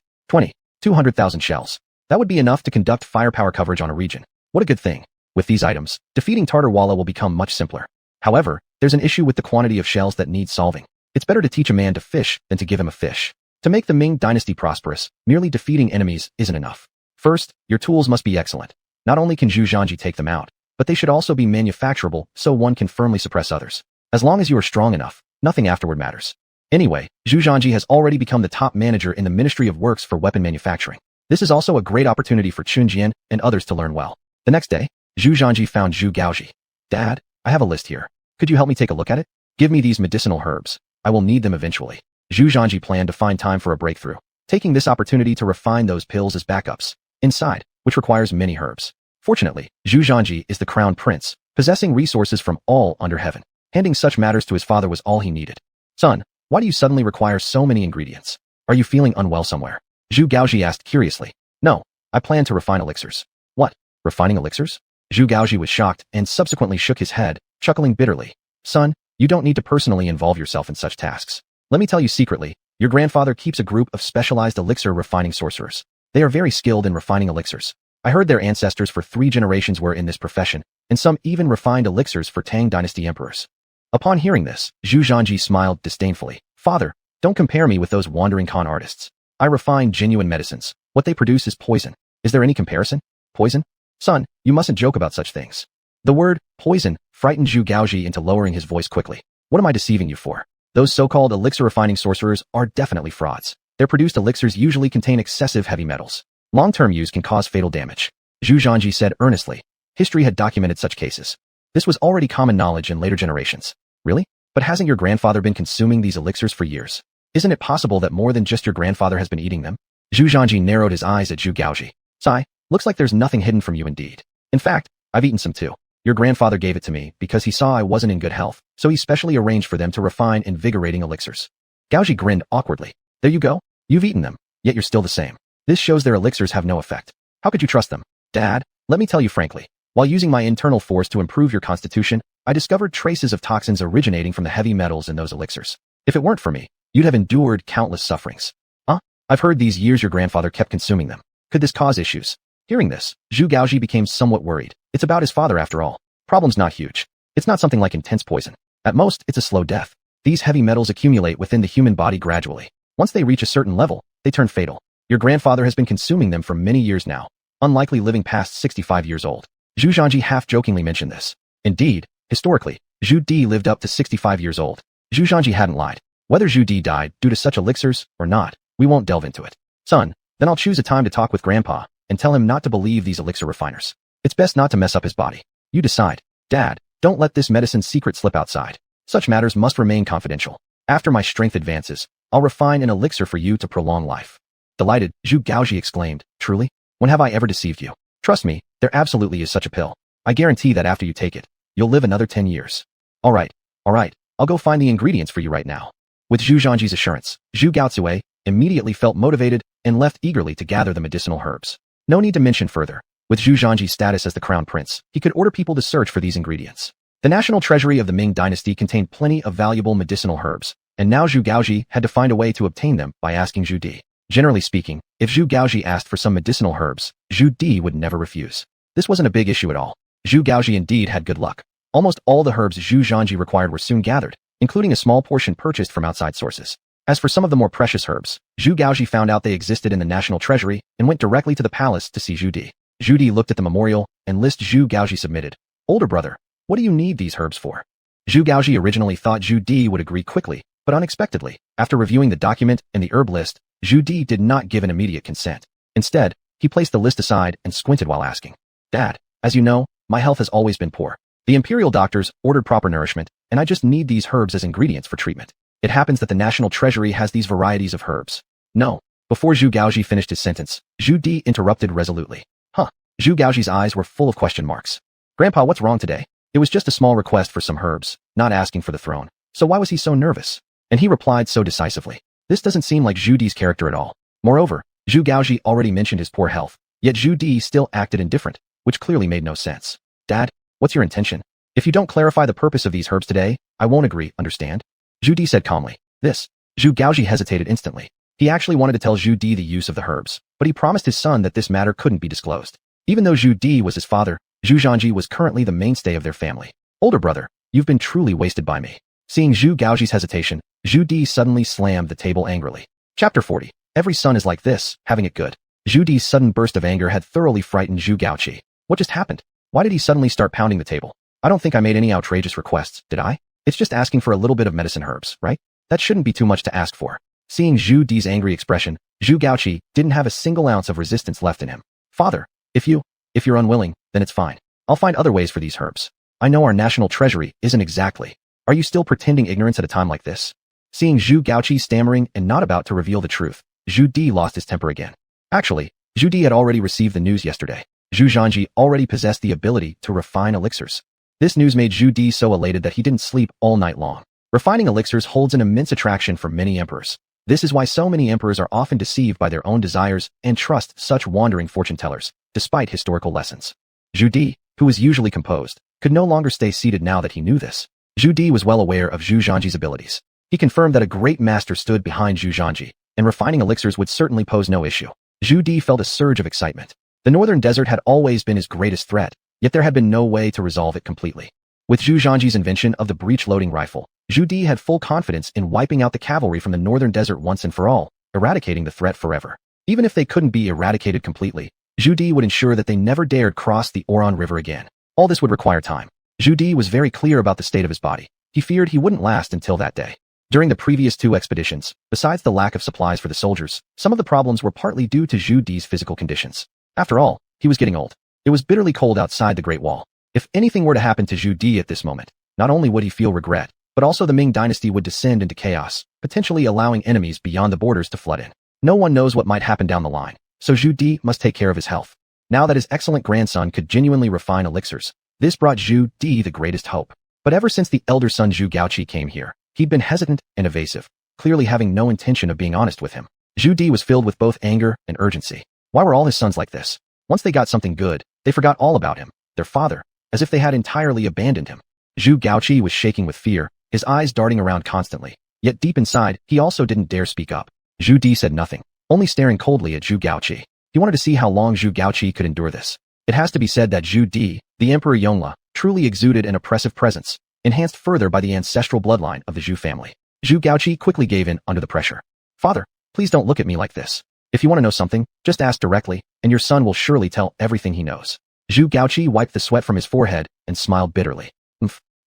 200,000 shells. That would be enough to conduct firepower coverage on a region. What a good thing. With these items, defeating Tartarwala will become much simpler. However, there's an issue with the quantity of shells that needs solving. It's better to teach a man to fish than to give him a fish. To make the Ming Dynasty prosperous, merely defeating enemies isn't enough. First, your tools must be excellent. Not only can Zhu Zhanji take them out, but they should also be manufacturable so one can firmly suppress others. As long as you are strong enough, nothing afterward matters. Anyway, Zhu Zhanji has already become the top manager in the Ministry of Works for weapon manufacturing. This is also a great opportunity for Chunjian and others to learn well. The next day, Zhu Zhanji found Zhu Gaoji. Dad, I have a list here. Could you help me take a look at it? Give me these medicinal herbs. I will need them eventually. Zhu Zhanji planned to find time for a breakthrough, taking this opportunity to refine those pills as backups, inside, which requires many herbs. Fortunately, Zhu Zhanji is the crown prince, possessing resources from all under heaven. Handing such matters to his father was all he needed. Son, why do you suddenly require so many ingredients? Are you feeling unwell somewhere? Zhu Gaoji asked curiously. No, I plan to refine elixirs. What? Refining elixirs? Zhu Gaoji was shocked and subsequently shook his head, chuckling bitterly. Son, you don't need to personally involve yourself in such tasks. Let me tell you secretly, your grandfather keeps a group of specialized elixir refining sorcerers. They are very skilled in refining elixirs. I heard their ancestors for 3 generations were in this profession, and some even refined elixirs for Tang Dynasty emperors. Upon hearing this, Zhu Zhanji smiled disdainfully. Father, don't compare me with those wandering con artists. I refine genuine medicines. What they produce is poison. Is there any comparison? Poison? Son, you mustn't joke about such things. The word poison frightened Zhu Gaoji into lowering his voice quickly. What am I deceiving you for? Those so-called elixir refining sorcerers are definitely frauds. Their produced elixirs usually contain excessive heavy metals. Long-term use can cause fatal damage. Zhu Zhanji said earnestly. History had documented such cases. This was already common knowledge in later generations. Really? But hasn't your grandfather been consuming these elixirs for years? Isn't it possible that more than just your grandfather has been eating them? Zhu Zhanji narrowed his eyes at Zhu Gaoji. Sigh, looks like there's nothing hidden from you indeed. In fact, I've eaten some too. Your grandfather gave it to me because he saw I wasn't in good health, so he specially arranged for them to refine invigorating elixirs. Gaoji grinned awkwardly. There you go. You've eaten them, yet you're still the same. This shows their elixirs have no effect. How could you trust them? Dad, let me tell you frankly. While using my internal force to improve your constitution, I discovered traces of toxins originating from the heavy metals in those elixirs. If it weren't for me, you'd have endured countless sufferings. Huh? I've heard these years your grandfather kept consuming them. Could this cause issues? Hearing this, Zhu Gaoji became somewhat worried. It's about his father after all. Problem's not huge. It's not something like intense poison. At most, it's a slow death. These heavy metals accumulate within the human body gradually. Once they reach a certain level, they turn fatal. Your grandfather has been consuming them for many years now, unlikely living past 65 years old. Zhu Zhanji half-jokingly mentioned this. Indeed, historically, Zhu Di lived up to 65 years old. Zhu Zhanji hadn't lied. Whether Zhu Di died due to such elixirs or not, we won't delve into it. Son, then I'll choose a time to talk with Grandpa and tell him not to believe these elixir refiners. It's best not to mess up his body. You decide. Dad, don't let this medicine's secret slip outside. Such matters must remain confidential. After my strength advances, I'll refine an elixir for you to prolong life. Delighted, Zhu Gaoji exclaimed, truly? When have I ever deceived you? Trust me, there absolutely is such a pill. I guarantee that after you take it, you'll live another 10 years. All right, I'll go find the ingredients for you right now. With Zhu Zhanji's assurance, Zhu Gaozue immediately felt motivated and left eagerly to gather the medicinal herbs. No need to mention further. With Zhu Zhanji's status as the crown prince, he could order people to search for these ingredients. The national treasury of the Ming Dynasty contained plenty of valuable medicinal herbs, and now Zhu Gaoji had to find a way to obtain them by asking Zhu Di. Generally speaking, if Zhu Gaoji asked for some medicinal herbs, Zhu Di would never refuse. This wasn't a big issue at all. Zhu Gaoji indeed had good luck. Almost all the herbs Zhu Zhanji required were soon gathered, including a small portion purchased from outside sources. As for some of the more precious herbs, Zhu Gaoji found out they existed in the national treasury and went directly to the palace to see Zhu Di. Zhu Di looked at the memorial and list Zhu Gaoji submitted. Older brother, what do you need these herbs for? Zhu Gaoji originally thought Zhu Di would agree quickly, but unexpectedly, after reviewing the document and the herb list, Zhu Di did not give an immediate consent. Instead, he placed the list aside and squinted while asking. Dad, as you know, my health has always been poor. The imperial doctors ordered proper nourishment, and I just need these herbs as ingredients for treatment. It happens that the national treasury has these varieties of herbs. No. Before Zhu Gaoji finished his sentence, Zhu Di interrupted resolutely. Huh. Zhu Gaoji's eyes were full of question marks. Grandpa, what's wrong today? It was just a small request for some herbs, not asking for the throne. So why was he so nervous? And he replied so decisively. This doesn't seem like Zhu Di's character at all. Moreover, Zhu Gaoji already mentioned his poor health, yet Zhu Di still acted indifferent, which clearly made no sense. Dad, what's your intention? If you don't clarify the purpose of these herbs today, I won't agree, understand? Zhu Di said calmly. This. Zhu Gaoji hesitated instantly. He actually wanted to tell Zhu Di the use of the herbs, but he promised his son that this matter couldn't be disclosed. Even though Zhu Di was his father, Zhu Zhanji was currently the mainstay of their family. Older brother, you've been truly wasted by me. Seeing Zhu Gaoji's hesitation, Zhu Di suddenly slammed the table angrily. Chapter 40. Every son is like this, having it good. Zhu Di's sudden burst of anger had thoroughly frightened Zhu Gaoji. What just happened? Why did he suddenly start pounding the table? I don't think I made any outrageous requests, did I? It's just asking for a little bit of medicine herbs, right? That shouldn't be too much to ask for. Seeing Zhu Di's angry expression, Zhu Gaoji didn't have a single ounce of resistance left in him. Father, if you're unwilling, then it's fine. I'll find other ways for these herbs. I know our national treasury isn't exactly. Are you still pretending ignorance at a time like this? Seeing Zhu Gaoji stammering and not about to reveal the truth, Zhu Di lost his temper again. Actually, Zhu Di had already received the news yesterday. Zhu Zhanji already possessed the ability to refine elixirs. This news made Zhu Di so elated that he didn't sleep all night long. Refining elixirs holds an immense attraction for many emperors. This is why so many emperors are often deceived by their own desires and trust such wandering fortune tellers, despite historical lessons. Zhu Di, who was usually composed, could no longer stay seated now that he knew this. Zhu Di was well aware of Zhu Zhanji's abilities. He confirmed that a great master stood behind Zhu Zhanji, and refining elixirs would certainly pose no issue. Zhu Di felt a surge of excitement. The northern desert had always been his greatest threat, yet there had been no way to resolve it completely. With Zhu Zhanji's invention of the breech-loading rifle, Zhu Di had full confidence in wiping out the cavalry from the northern desert once and for all, eradicating the threat forever. Even if they couldn't be eradicated completely, Zhu Di would ensure that they never dared cross the Oran River again. All this would require time. Zhu Di was very clear about the state of his body. He feared he wouldn't last until that day. During the previous 2 expeditions, besides the lack of supplies for the soldiers, some of the problems were partly due to Zhu Di's physical conditions. After all, he was getting old. It was bitterly cold outside the Great Wall. If anything were to happen to Zhu Di at this moment, not only would he feel regret, but also the Ming Dynasty would descend into chaos, potentially allowing enemies beyond the borders to flood in. No one knows what might happen down the line, so Zhu Di must take care of his health. Now that his excellent grandson could genuinely refine elixirs, this brought Zhu Di the greatest hope. But ever since the elder son Zhu Gaoqi came here, he'd been hesitant and evasive, clearly having no intention of being honest with him. Zhu Di was filled with both anger and urgency. Why were all his sons like this? Once they got something good, they forgot all about him. their father, as if they had entirely abandoned him. Zhu Gaoqi was shaking with fear, his eyes darting around constantly. Yet deep inside, he also didn't dare speak up. Zhu Di said nothing, only staring coldly at Zhu Gaoqi. He wanted to see how long Zhu Gaoqi could endure this. It has to be said that Zhu Di, the Emperor Yongle, truly exuded an oppressive presence, enhanced further by the ancestral bloodline of the Zhu family. Zhu Gaoqi quickly gave in under the pressure. Father, please don't look at me like this. If you want to know something, just ask directly, and your son will surely tell everything he knows. Zhu Gaoqi wiped the sweat from his forehead and smiled bitterly.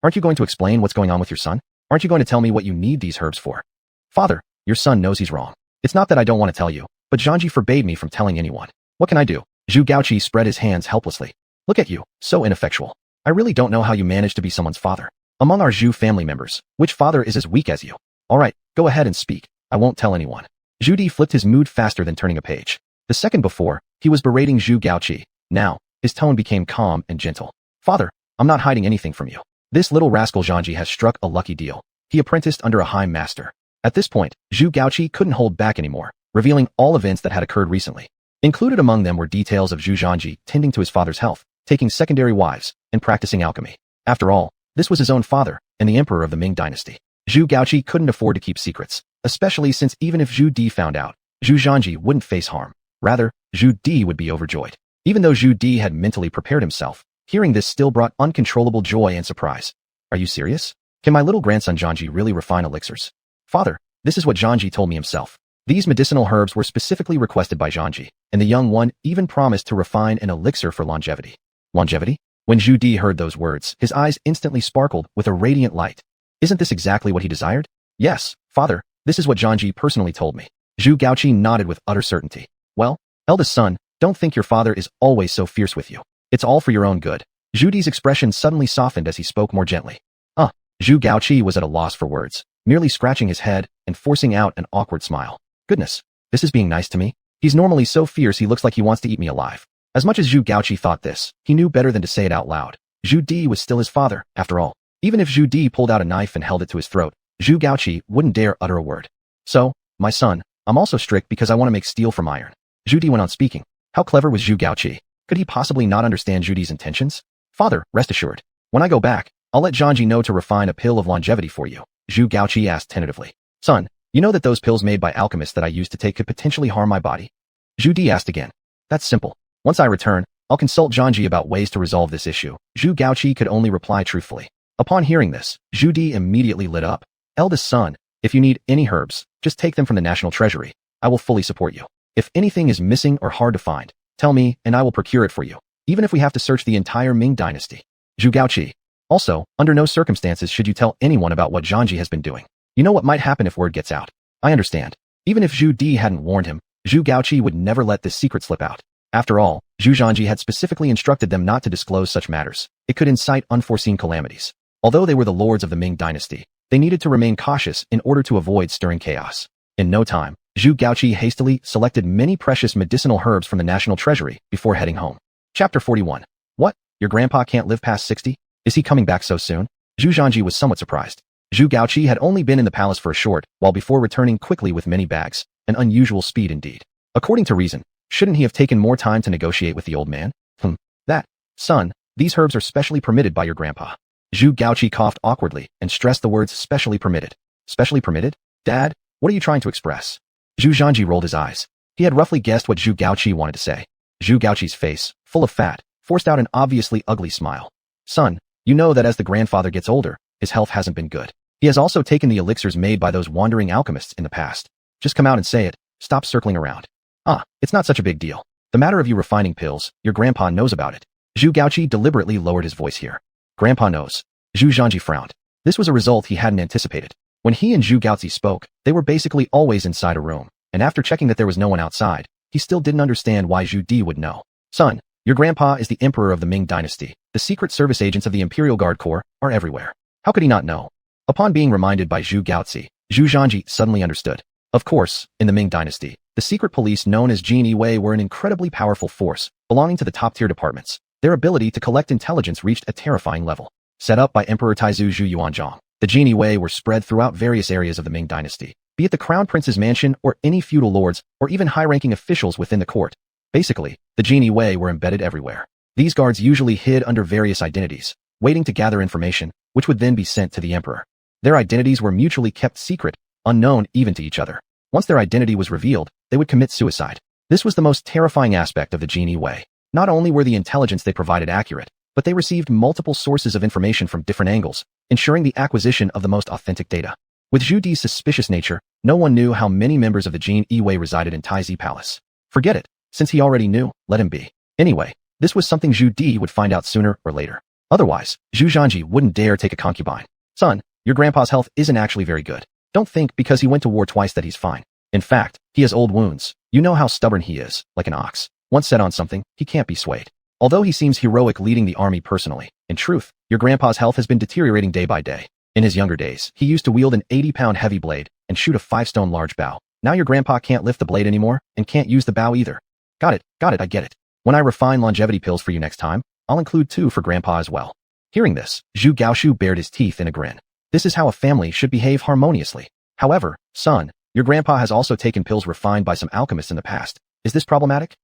Aren't you going to explain what's going on with your son? Aren't you going to tell me what you need these herbs for? Father, your son knows he's wrong. It's not that I don't want to tell you, but Zhangji forbade me from telling anyone. What can I do? Zhu Gaoqi spread his hands helplessly. Look at you, so ineffectual. I really don't know how you managed to be someone's father. Among our Zhu family members, which father is as weak as you? All right, go ahead and speak. I won't tell anyone. Zhu Di flipped his mood faster than turning a page. The second before, he was berating Zhu Gaoqi. Now, his tone became calm and gentle. Father, I'm not hiding anything from you. This little rascal Zhangji has struck a lucky deal. He apprenticed under a high master. At this point, Zhu Gaoqi couldn't hold back anymore, revealing all events that had occurred recently. Included among them were details of Zhu Zhangji tending to his father's health, taking secondary wives, and practicing alchemy. After all, this was his own father, and the emperor of the Ming Dynasty. Zhu Gaoqi couldn't afford to keep secrets, especially since even if Zhu Di found out, Zhu Zhangji wouldn't face harm. Rather, Zhu Di would be overjoyed. Even though Zhu Di had mentally prepared himself, hearing this still brought uncontrollable joy and surprise. Are you serious? Can my little grandson Zhangji really refine elixirs? Father, this is what Zhangji told me himself. These medicinal herbs were specifically requested by Zhangji, and the young one even promised to refine an elixir for longevity. Longevity? When Zhu Di heard those words, his eyes instantly sparkled with a radiant light. Isn't this exactly what he desired? Yes, father, this is what Zhangji personally told me. Zhu Gaoqi nodded with utter certainty. Well, eldest son, don't think your father is always so fierce with you. It's all for your own good. Zhu Di's expression suddenly softened as he spoke more gently. Zhu Gaoqi was at a loss for words, merely scratching his head and forcing out an awkward smile. Goodness, this is being nice to me. He's normally so fierce he looks like he wants to eat me alive. As much as Zhu Gaoqi thought this, he knew better than to say it out loud. Zhu Di was still his father, after all. Even if Zhu Di pulled out a knife and held it to his throat, Zhu Gaoqi wouldn't dare utter a word. So, my son, I'm also strict because I want to make steel from iron. Zhu Di went on speaking. How clever was Zhu Gaoqi? Could he possibly not understand Zhu Di's intentions? Father, rest assured. When I go back, I'll let Zhangji know to refine a pill of longevity for you. Zhu Gaoqi asked tentatively. Son, you know that those pills made by alchemists that I used to take could potentially harm my body? Zhu Di asked again. That's simple. Once I return, I'll consult Zhangji about ways to resolve this issue. Zhu Gaoqi could only reply truthfully. Upon hearing this, Zhu Di immediately lit up. Eldest son, if you need any herbs, just take them from the national treasury. I will fully support you. If anything is missing or hard to find, tell me and I will procure it for you, even if we have to search the entire Ming Dynasty. Zhu Gaoqi. Also, under no circumstances should you tell anyone about what Zhangji has been doing. You know what might happen if word gets out. I understand. Even if Zhu Di hadn't warned him, Zhu Gaoqi would never let this secret slip out. After all, Zhu Zhangji had specifically instructed them not to disclose such matters. It could incite unforeseen calamities. Although they were the lords of the Ming Dynasty, they needed to remain cautious in order to avoid stirring chaos. In no time, Zhu Gaoqi hastily selected many precious medicinal herbs from the national treasury before heading home. Chapter 41. What? Your grandpa can't live past 60? Is he coming back so soon? Zhu Zhangji was somewhat surprised. Zhu Gaoqi had only been in the palace for a short while before returning quickly with many bags, an unusual speed indeed. According to reason, shouldn't he have taken more time to negotiate with the old man? Son, these herbs are specially permitted by your grandpa. Zhu Gaoqi coughed awkwardly and stressed the words specially permitted. Specially permitted? Dad, what are you trying to express? Zhu Zhangji rolled his eyes. He had roughly guessed what Zhu Gaoqi wanted to say. Zhu Gaoqi's face, full of fat, forced out an obviously ugly smile. Son, you know that as the grandfather gets older, his health hasn't been good. He has also taken the elixirs made by those wandering alchemists in the past. Just come out and say it. Stop circling around. It's not such a big deal. The matter of you refining pills, your grandpa knows about it. Zhu Gaoqi deliberately lowered his voice here. Grandpa knows. Zhu Zhangji frowned. This was a result he hadn't anticipated. When he and Zhu Gaoqi spoke, they were basically always inside a room, and after checking that there was no one outside, he still didn't understand why Zhu Di would know. Son, your grandpa is the emperor of the Ming Dynasty. The secret service agents of the Imperial Guard Corps are everywhere. How could he not know? Upon being reminded by Zhu Gaoqi, Zhu Zhangji suddenly understood. Of course, in the Ming Dynasty, the secret police known as Jin Wei were an incredibly powerful force, belonging to the top-tier departments. Their ability to collect intelligence reached a terrifying level. Set up by Emperor Taizu Zhuyanzhang, the Jin Wei were spread throughout various areas of the Ming Dynasty, be it the crown prince's mansion or any feudal lords or even high-ranking officials within the court. Basically, the Jin Wei were embedded everywhere. These guards usually hid under various identities, waiting to gather information, which would then be sent to the emperor. Their identities were mutually kept secret, unknown even to each other. Once their identity was revealed, they would commit suicide. This was the most terrifying aspect of the Genie Way. Not only were the intelligence they provided accurate, but they received multiple sources of information from different angles, ensuring the acquisition of the most authentic data. With Zhu Di's suspicious nature, no one knew how many members of the Genie Way resided in Taizi Palace. Forget it. Since he already knew, let him be. Anyway, this was something Zhu Di would find out sooner or later. Otherwise, Zhu Zhanji wouldn't dare take a concubine. Son, your grandpa's health isn't actually very good. Don't think because he went to war twice that he's fine. In fact, he has old wounds. You know how stubborn he is, like an ox. Once set on something, he can't be swayed. Although he seems heroic leading the army personally, in truth, your grandpa's health has been deteriorating day by day. In his younger days, he used to wield an 80-pound heavy blade and shoot a 5-stone large bow. Now your grandpa can't lift the blade anymore and can't use the bow either. Got it, I get it. When I refine longevity pills for you next time, I'll include 2 for grandpa as well. Hearing this, Zhu Gaoshu bared his teeth in a grin. This is how a family should behave harmoniously. However, son, your grandpa has also taken pills refined by some alchemists in the past. Is this problematic?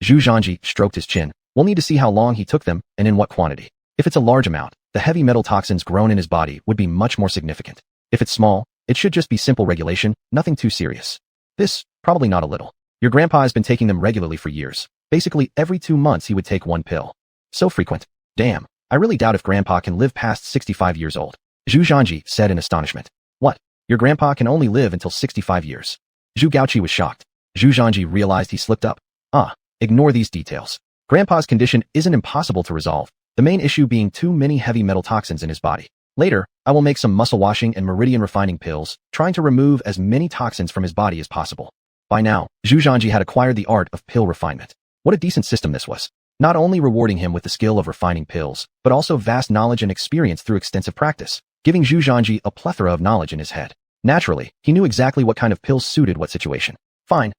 Zhu Zhanji stroked his chin. We'll need to see how long he took them and in what quantity. If it's a large amount, the heavy metal toxins grown in his body would be much more significant. If it's small, it should just be simple regulation, nothing too serious. This, probably not a little. Your grandpa has been taking them regularly for years. Basically, every 2 months he would take 1 pill. So frequent. Damn, I really doubt if grandpa can live past 65 years old. Zhu Zhanji said in astonishment. What? Your grandpa can only live until 65 years. Zhu Gaoqi was shocked. Zhu Zhanji realized he slipped up. Ignore these details. Grandpa's condition isn't impossible to resolve, the main issue being too many heavy metal toxins in his body. Later, I will make some muscle washing and meridian refining pills, trying to remove as many toxins from his body as possible. By now, Zhu Zhanji had acquired the art of pill refinement. What a decent system this was. Not only rewarding him with the skill of refining pills, but also vast knowledge and experience through extensive practice, giving Zhu Zhanji a plethora of knowledge in his head. Naturally, he knew exactly what kind of pills suited what situation. Fine.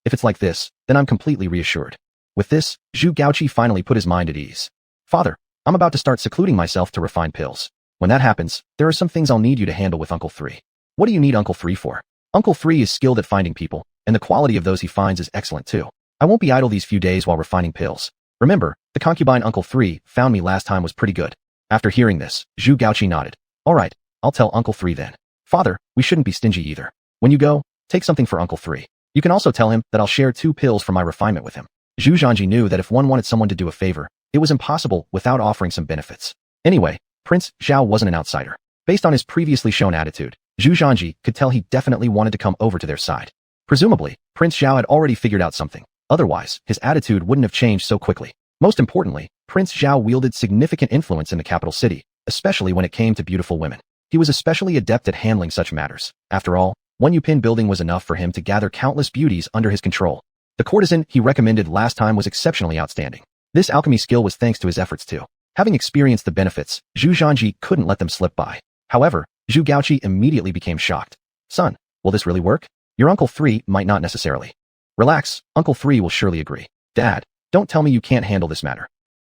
If it's like this, then I'm completely reassured. With this, Zhu Gaoqi finally put his mind at ease. Father, I'm about to start secluding myself to refine pills. When that happens, there are some things I'll need you to handle with Uncle 3. What do you need Uncle 3 for? Uncle 3 is skilled at finding people, and the quality of those he finds is excellent too. I won't be idle these few days while refining pills. Remember, the concubine Uncle 3 found me last time was pretty good. After hearing this, Zhu Gaoqi nodded. All right, I'll tell Uncle 3 then. Father, we shouldn't be stingy either. When you go, take something for Uncle 3. You can also tell him that I'll share 2 pills for my refinement with him. Zhu Zhanji knew that if one wanted someone to do a favor, it was impossible without offering some benefits. Anyway, Prince Zhao wasn't an outsider. Based on his previously shown attitude, Zhu Zhanji could tell he definitely wanted to come over to their side. Presumably, Prince Zhao had already figured out something. Otherwise, his attitude wouldn't have changed so quickly. Most importantly, Prince Zhao wielded significant influence in the capital city, especially when it came to beautiful women. He was especially adept at handling such matters. After all, one Yupin building was enough for him to gather countless beauties under his control. The courtesan he recommended last time was exceptionally outstanding. This alchemy skill was thanks to his efforts too. Having experienced the benefits, Zhu Zhanji couldn't let them slip by. However, Zhu Gaoqi immediately became shocked. Son, will this really work? Your Uncle 3 might not necessarily. Relax, Uncle 3 will surely agree. Dad, don't tell me you can't handle this matter.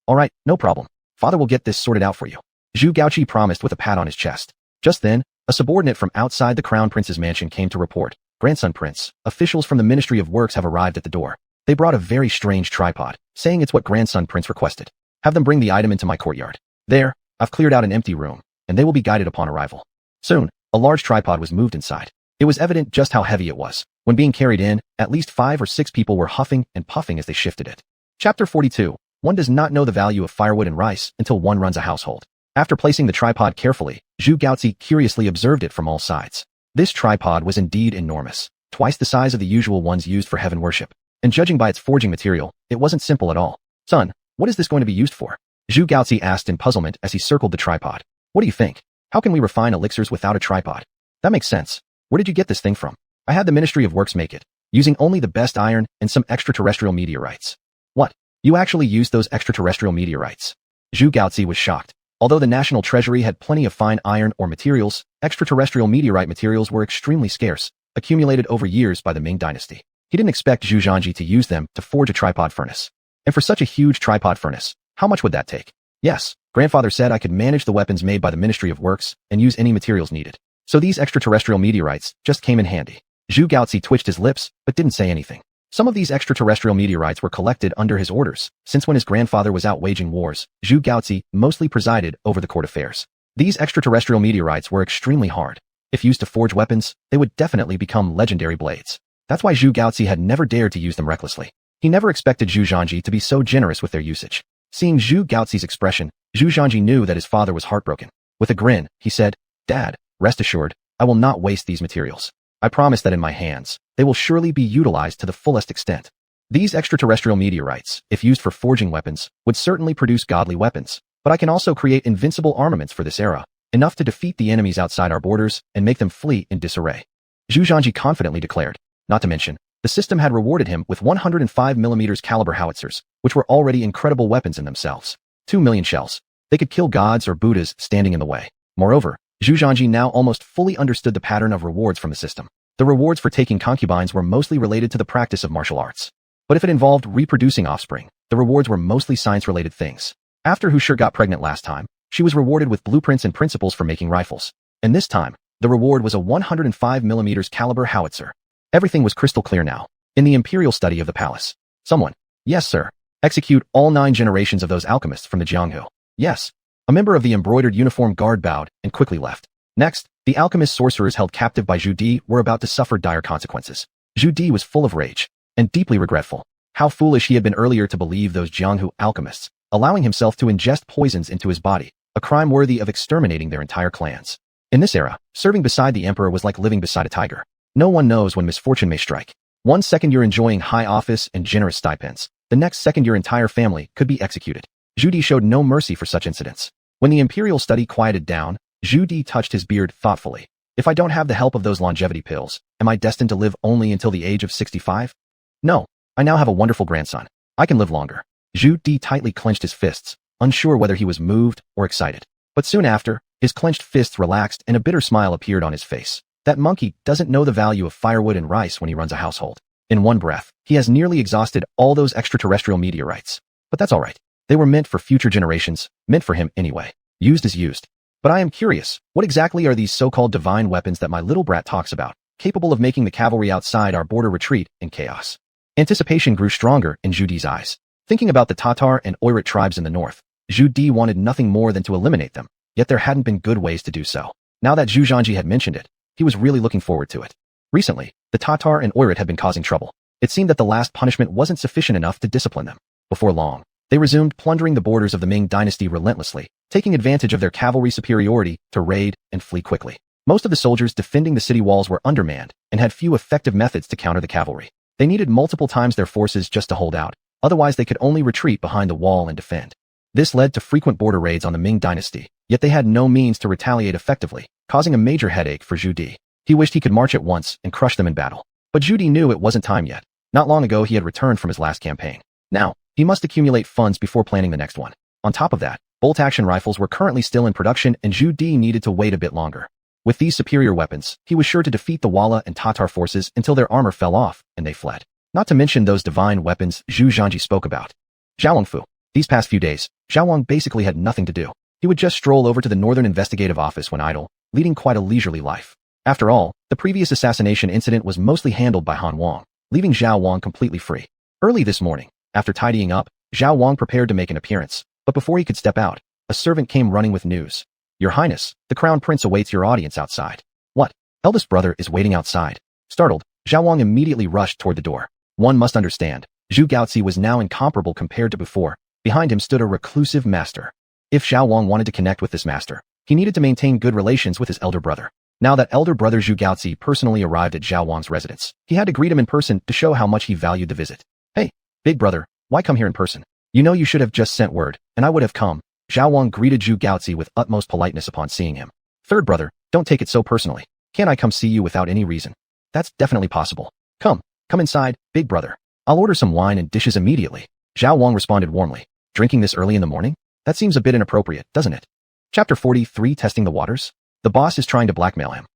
All right, no problem. Father will get this sorted out for you. Zhu Gaoqi promised with a pat on his chest. Just then, a subordinate from outside the Crown Prince's mansion came to report. Grandson Prince, officials from the Ministry of Works have arrived at the door. They brought a very strange tripod, saying it's what Grandson Prince requested. Have them bring the item into my courtyard. There, I've cleared out an empty room, and they will be guided upon arrival. Soon, a large tripod was moved inside. It was evident just how heavy it was. When being carried in, at least 5 or 6 people were huffing and puffing as they shifted it. Chapter 42. One does not know the value of firewood and rice until one runs a household. After placing the tripod carefully, Zhu Gaozi curiously observed it from all sides. This tripod was indeed enormous, twice the size of the usual ones used for heaven worship. And judging by its forging material, it wasn't simple at all. Son, what is this going to be used for? Zhu Gaozi asked in puzzlement as he circled the tripod. What do you think? How can we refine elixirs without a tripod? That makes sense. Where did you get this thing from? I had the Ministry of Works make it, using only the best iron and some extraterrestrial meteorites. What? You actually used those extraterrestrial meteorites? Zhu Gaozi was shocked. Although the National Treasury had plenty of fine iron or materials, extraterrestrial meteorite materials were extremely scarce, accumulated over years by the Ming Dynasty. He didn't expect Zhu Zhanji to use them to forge a tripod furnace. And for such a huge tripod furnace, how much would that take? Yes, grandfather said I could manage the weapons made by the Ministry of Works and use any materials needed. So these extraterrestrial meteorites just came in handy. Zhu Gaozi twitched his lips, but didn't say anything. Some of these extraterrestrial meteorites were collected under his orders, since when his grandfather was out waging wars, Zhu Gaozi mostly presided over the court affairs. These extraterrestrial meteorites were extremely hard. If used to forge weapons, they would definitely become legendary blades. That's why Zhu Gaozi had never dared to use them recklessly. He never expected Zhu Zhanji to be so generous with their usage. Seeing Zhu Gaozi's expression, Zhu Zhanji knew that his father was heartbroken. With a grin, he said, "Dad, rest assured, I will not waste these materials. I promise that in my hands, they will surely be utilized to the fullest extent." These extraterrestrial meteorites, if used for forging weapons, would certainly produce godly weapons, but I can also create invincible armaments for this era, enough to defeat the enemies outside our borders and make them flee in disarray. Zhu Zhanji confidently declared. Not to mention, the system had rewarded him with 105mm caliber howitzers, which were already incredible weapons in themselves. 2 million shells. They could kill gods or Buddhas standing in the way. Moreover, Zhu Zhanji now almost fully understood the pattern of rewards from the system. The rewards for taking concubines were mostly related to the practice of martial arts. But if it involved reproducing offspring, the rewards were mostly science-related things. After Hu Shi got pregnant last time, she was rewarded with blueprints and principles for making rifles. And this time, the reward was a 105mm caliber howitzer. Everything was crystal clear now. In the imperial study of the palace. Someone. Yes, sir. Execute all 9 generations of those alchemists from the Jianghu. Yes. A member of the embroidered uniform guard bowed and quickly left. Next, the alchemist sorcerers held captive by Zhu Di were about to suffer dire consequences. Zhu Di was full of rage and deeply regretful. How foolish he had been earlier to believe those Jianghu alchemists, allowing himself to ingest poisons into his body, a crime worthy of exterminating their entire clans. In this era, serving beside the emperor was like living beside a tiger. No one knows when misfortune may strike. One second you're enjoying high office and generous stipends, the next second your entire family could be executed. Zhu Di showed no mercy for such incidents. When the imperial study quieted down, Zhu Di touched his beard thoughtfully. If I don't have the help of those longevity pills, am I destined to live only until the age of 65? No, I now have a wonderful grandson. I can live longer. Zhu Di tightly clenched his fists, unsure whether he was moved or excited. But soon after, his clenched fists relaxed and a bitter smile appeared on his face. That monkey doesn't know the value of firewood and rice when he runs a household. In one breath, he has nearly exhausted all those extraterrestrial meteorites. But that's all right. They were meant for future generations, meant for him anyway. Used is used. But I am curious, what exactly are these so-called divine weapons that my little brat talks about, capable of making the cavalry outside our border retreat in chaos? Anticipation grew stronger in Zhu Di's eyes. Thinking about the Tatar and Oirat tribes in the north, Zhu Di wanted nothing more than to eliminate them, yet there hadn't been good ways to do so. Now that Zhu Zhanji had mentioned it, he was really looking forward to it. Recently, the Tatar and Oirat had been causing trouble. It seemed that the last punishment wasn't sufficient enough to discipline them. Before long, they resumed plundering the borders of the Ming Dynasty relentlessly, taking advantage of their cavalry superiority to raid and flee quickly. Most of the soldiers defending the city walls were undermanned and had few effective methods to counter the cavalry. They needed multiple times their forces just to hold out, otherwise they could only retreat behind the wall and defend. This led to frequent border raids on the Ming Dynasty, yet they had no means to retaliate effectively, causing a major headache for Zhu Di. He wished he could march at once and crush them in battle. But Zhu Di knew it wasn't time yet. Not long ago he had returned from his last campaign. Now, he must accumulate funds before planning the next one. On top of that, bolt-action rifles were currently still in production and Zhu Di needed to wait a bit longer. With these superior weapons, he was sure to defeat the Walla and Tatar forces until their armor fell off and they fled. Not to mention those divine weapons Zhu Zhanji spoke about. Fu. These past few days, Wang basically had nothing to do. He would just stroll over to the Northern Investigative Office when idle, leading quite a leisurely life. After all, the previous assassination incident was mostly handled by Han Wang, leaving Wang completely free. Early this morning, after tidying up, Wang prepared to make an appearance, but before he could step out, a servant came running with news. Your Highness, the Crown Prince awaits your audience outside. What? Eldest brother is waiting outside. Startled, Wang immediately rushed toward the door. One must understand, Zhu Gaozi was now incomparable compared to before. Behind him stood a reclusive master. If Wang wanted to connect with this master, he needed to maintain good relations with his elder brother. Now that elder brother Zhu Gaozi personally arrived at Wang's residence, he had to greet him in person to show how much he valued the visit. Hey, big brother, why come here in person? You know you should have just sent word, and I would have come. Wang greeted Zhu Gaozi with utmost politeness upon seeing him. Third brother, don't take it so personally. Can't I come see you without any reason? That's definitely possible. Come inside, big brother. I'll order some wine and dishes immediately. Wang responded warmly. Drinking this early in the morning? That seems a bit inappropriate, doesn't it? Chapter 43, Testing the Waters? The boss is trying to blackmail him.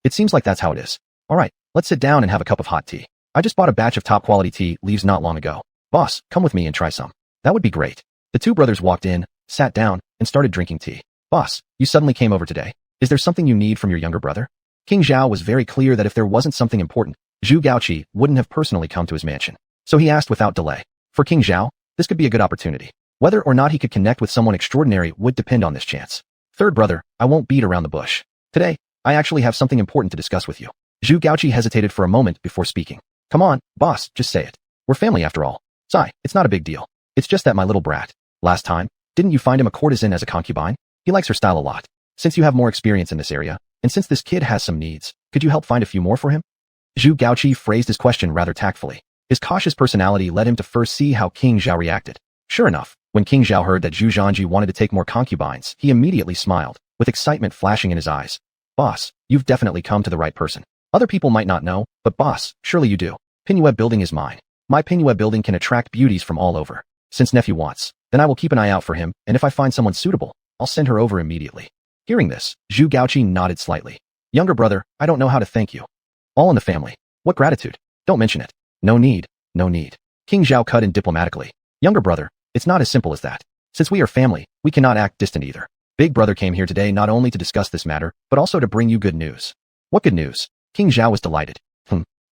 It seems like that's how it is. Alright, let's sit down and have a cup of hot tea. I just bought a batch of top-quality tea leaves not long ago. Boss, come with me and try some. That would be great. The two brothers walked in, sat down, and started drinking tea. Boss, you suddenly came over today. Is there something you need from your younger brother? King Zhao was very clear that if there wasn't something important, Zhu Gaoqi wouldn't have personally come to his mansion. So he asked without delay. For King Zhao, this could be a good opportunity. Whether or not he could connect with someone extraordinary would depend on this chance. Third brother, I won't beat around the bush. Today, I actually have something important to discuss with you. Zhu Gaoqi hesitated for a moment before speaking. Come on, boss, just say it. We're family after all. Sigh, it's not a big deal. It's just that my little brat. Last time, didn't you find him a courtesan as a concubine? He likes her style a lot. Since you have more experience in this area, and since this kid has some needs, could you help find a few more for him? Zhu Gaoqi phrased his question rather tactfully. His cautious personality led him to first see how King Zhao reacted. Sure enough, when King Zhao heard that Zhu Zhanji wanted to take more concubines, he immediately smiled, with excitement flashing in his eyes. Boss, you've definitely come to the right person. Other people might not know, but boss, surely you do. Pinueb building is mine. My Pinueb building can attract beauties from all over. Since nephew wants, then I will keep an eye out for him, and if I find someone suitable, I'll send her over immediately. Hearing this, Zhu Gaoqi nodded slightly. Younger brother, I don't know how to thank you. All in the family. What gratitude? Don't mention it. No need, no need. King Zhao cut in diplomatically. Younger brother, it's not as simple as that. Since we are family, we cannot act distant either. Big brother came here today not only to discuss this matter, but also to bring you good news. What good news? King Zhao was delighted.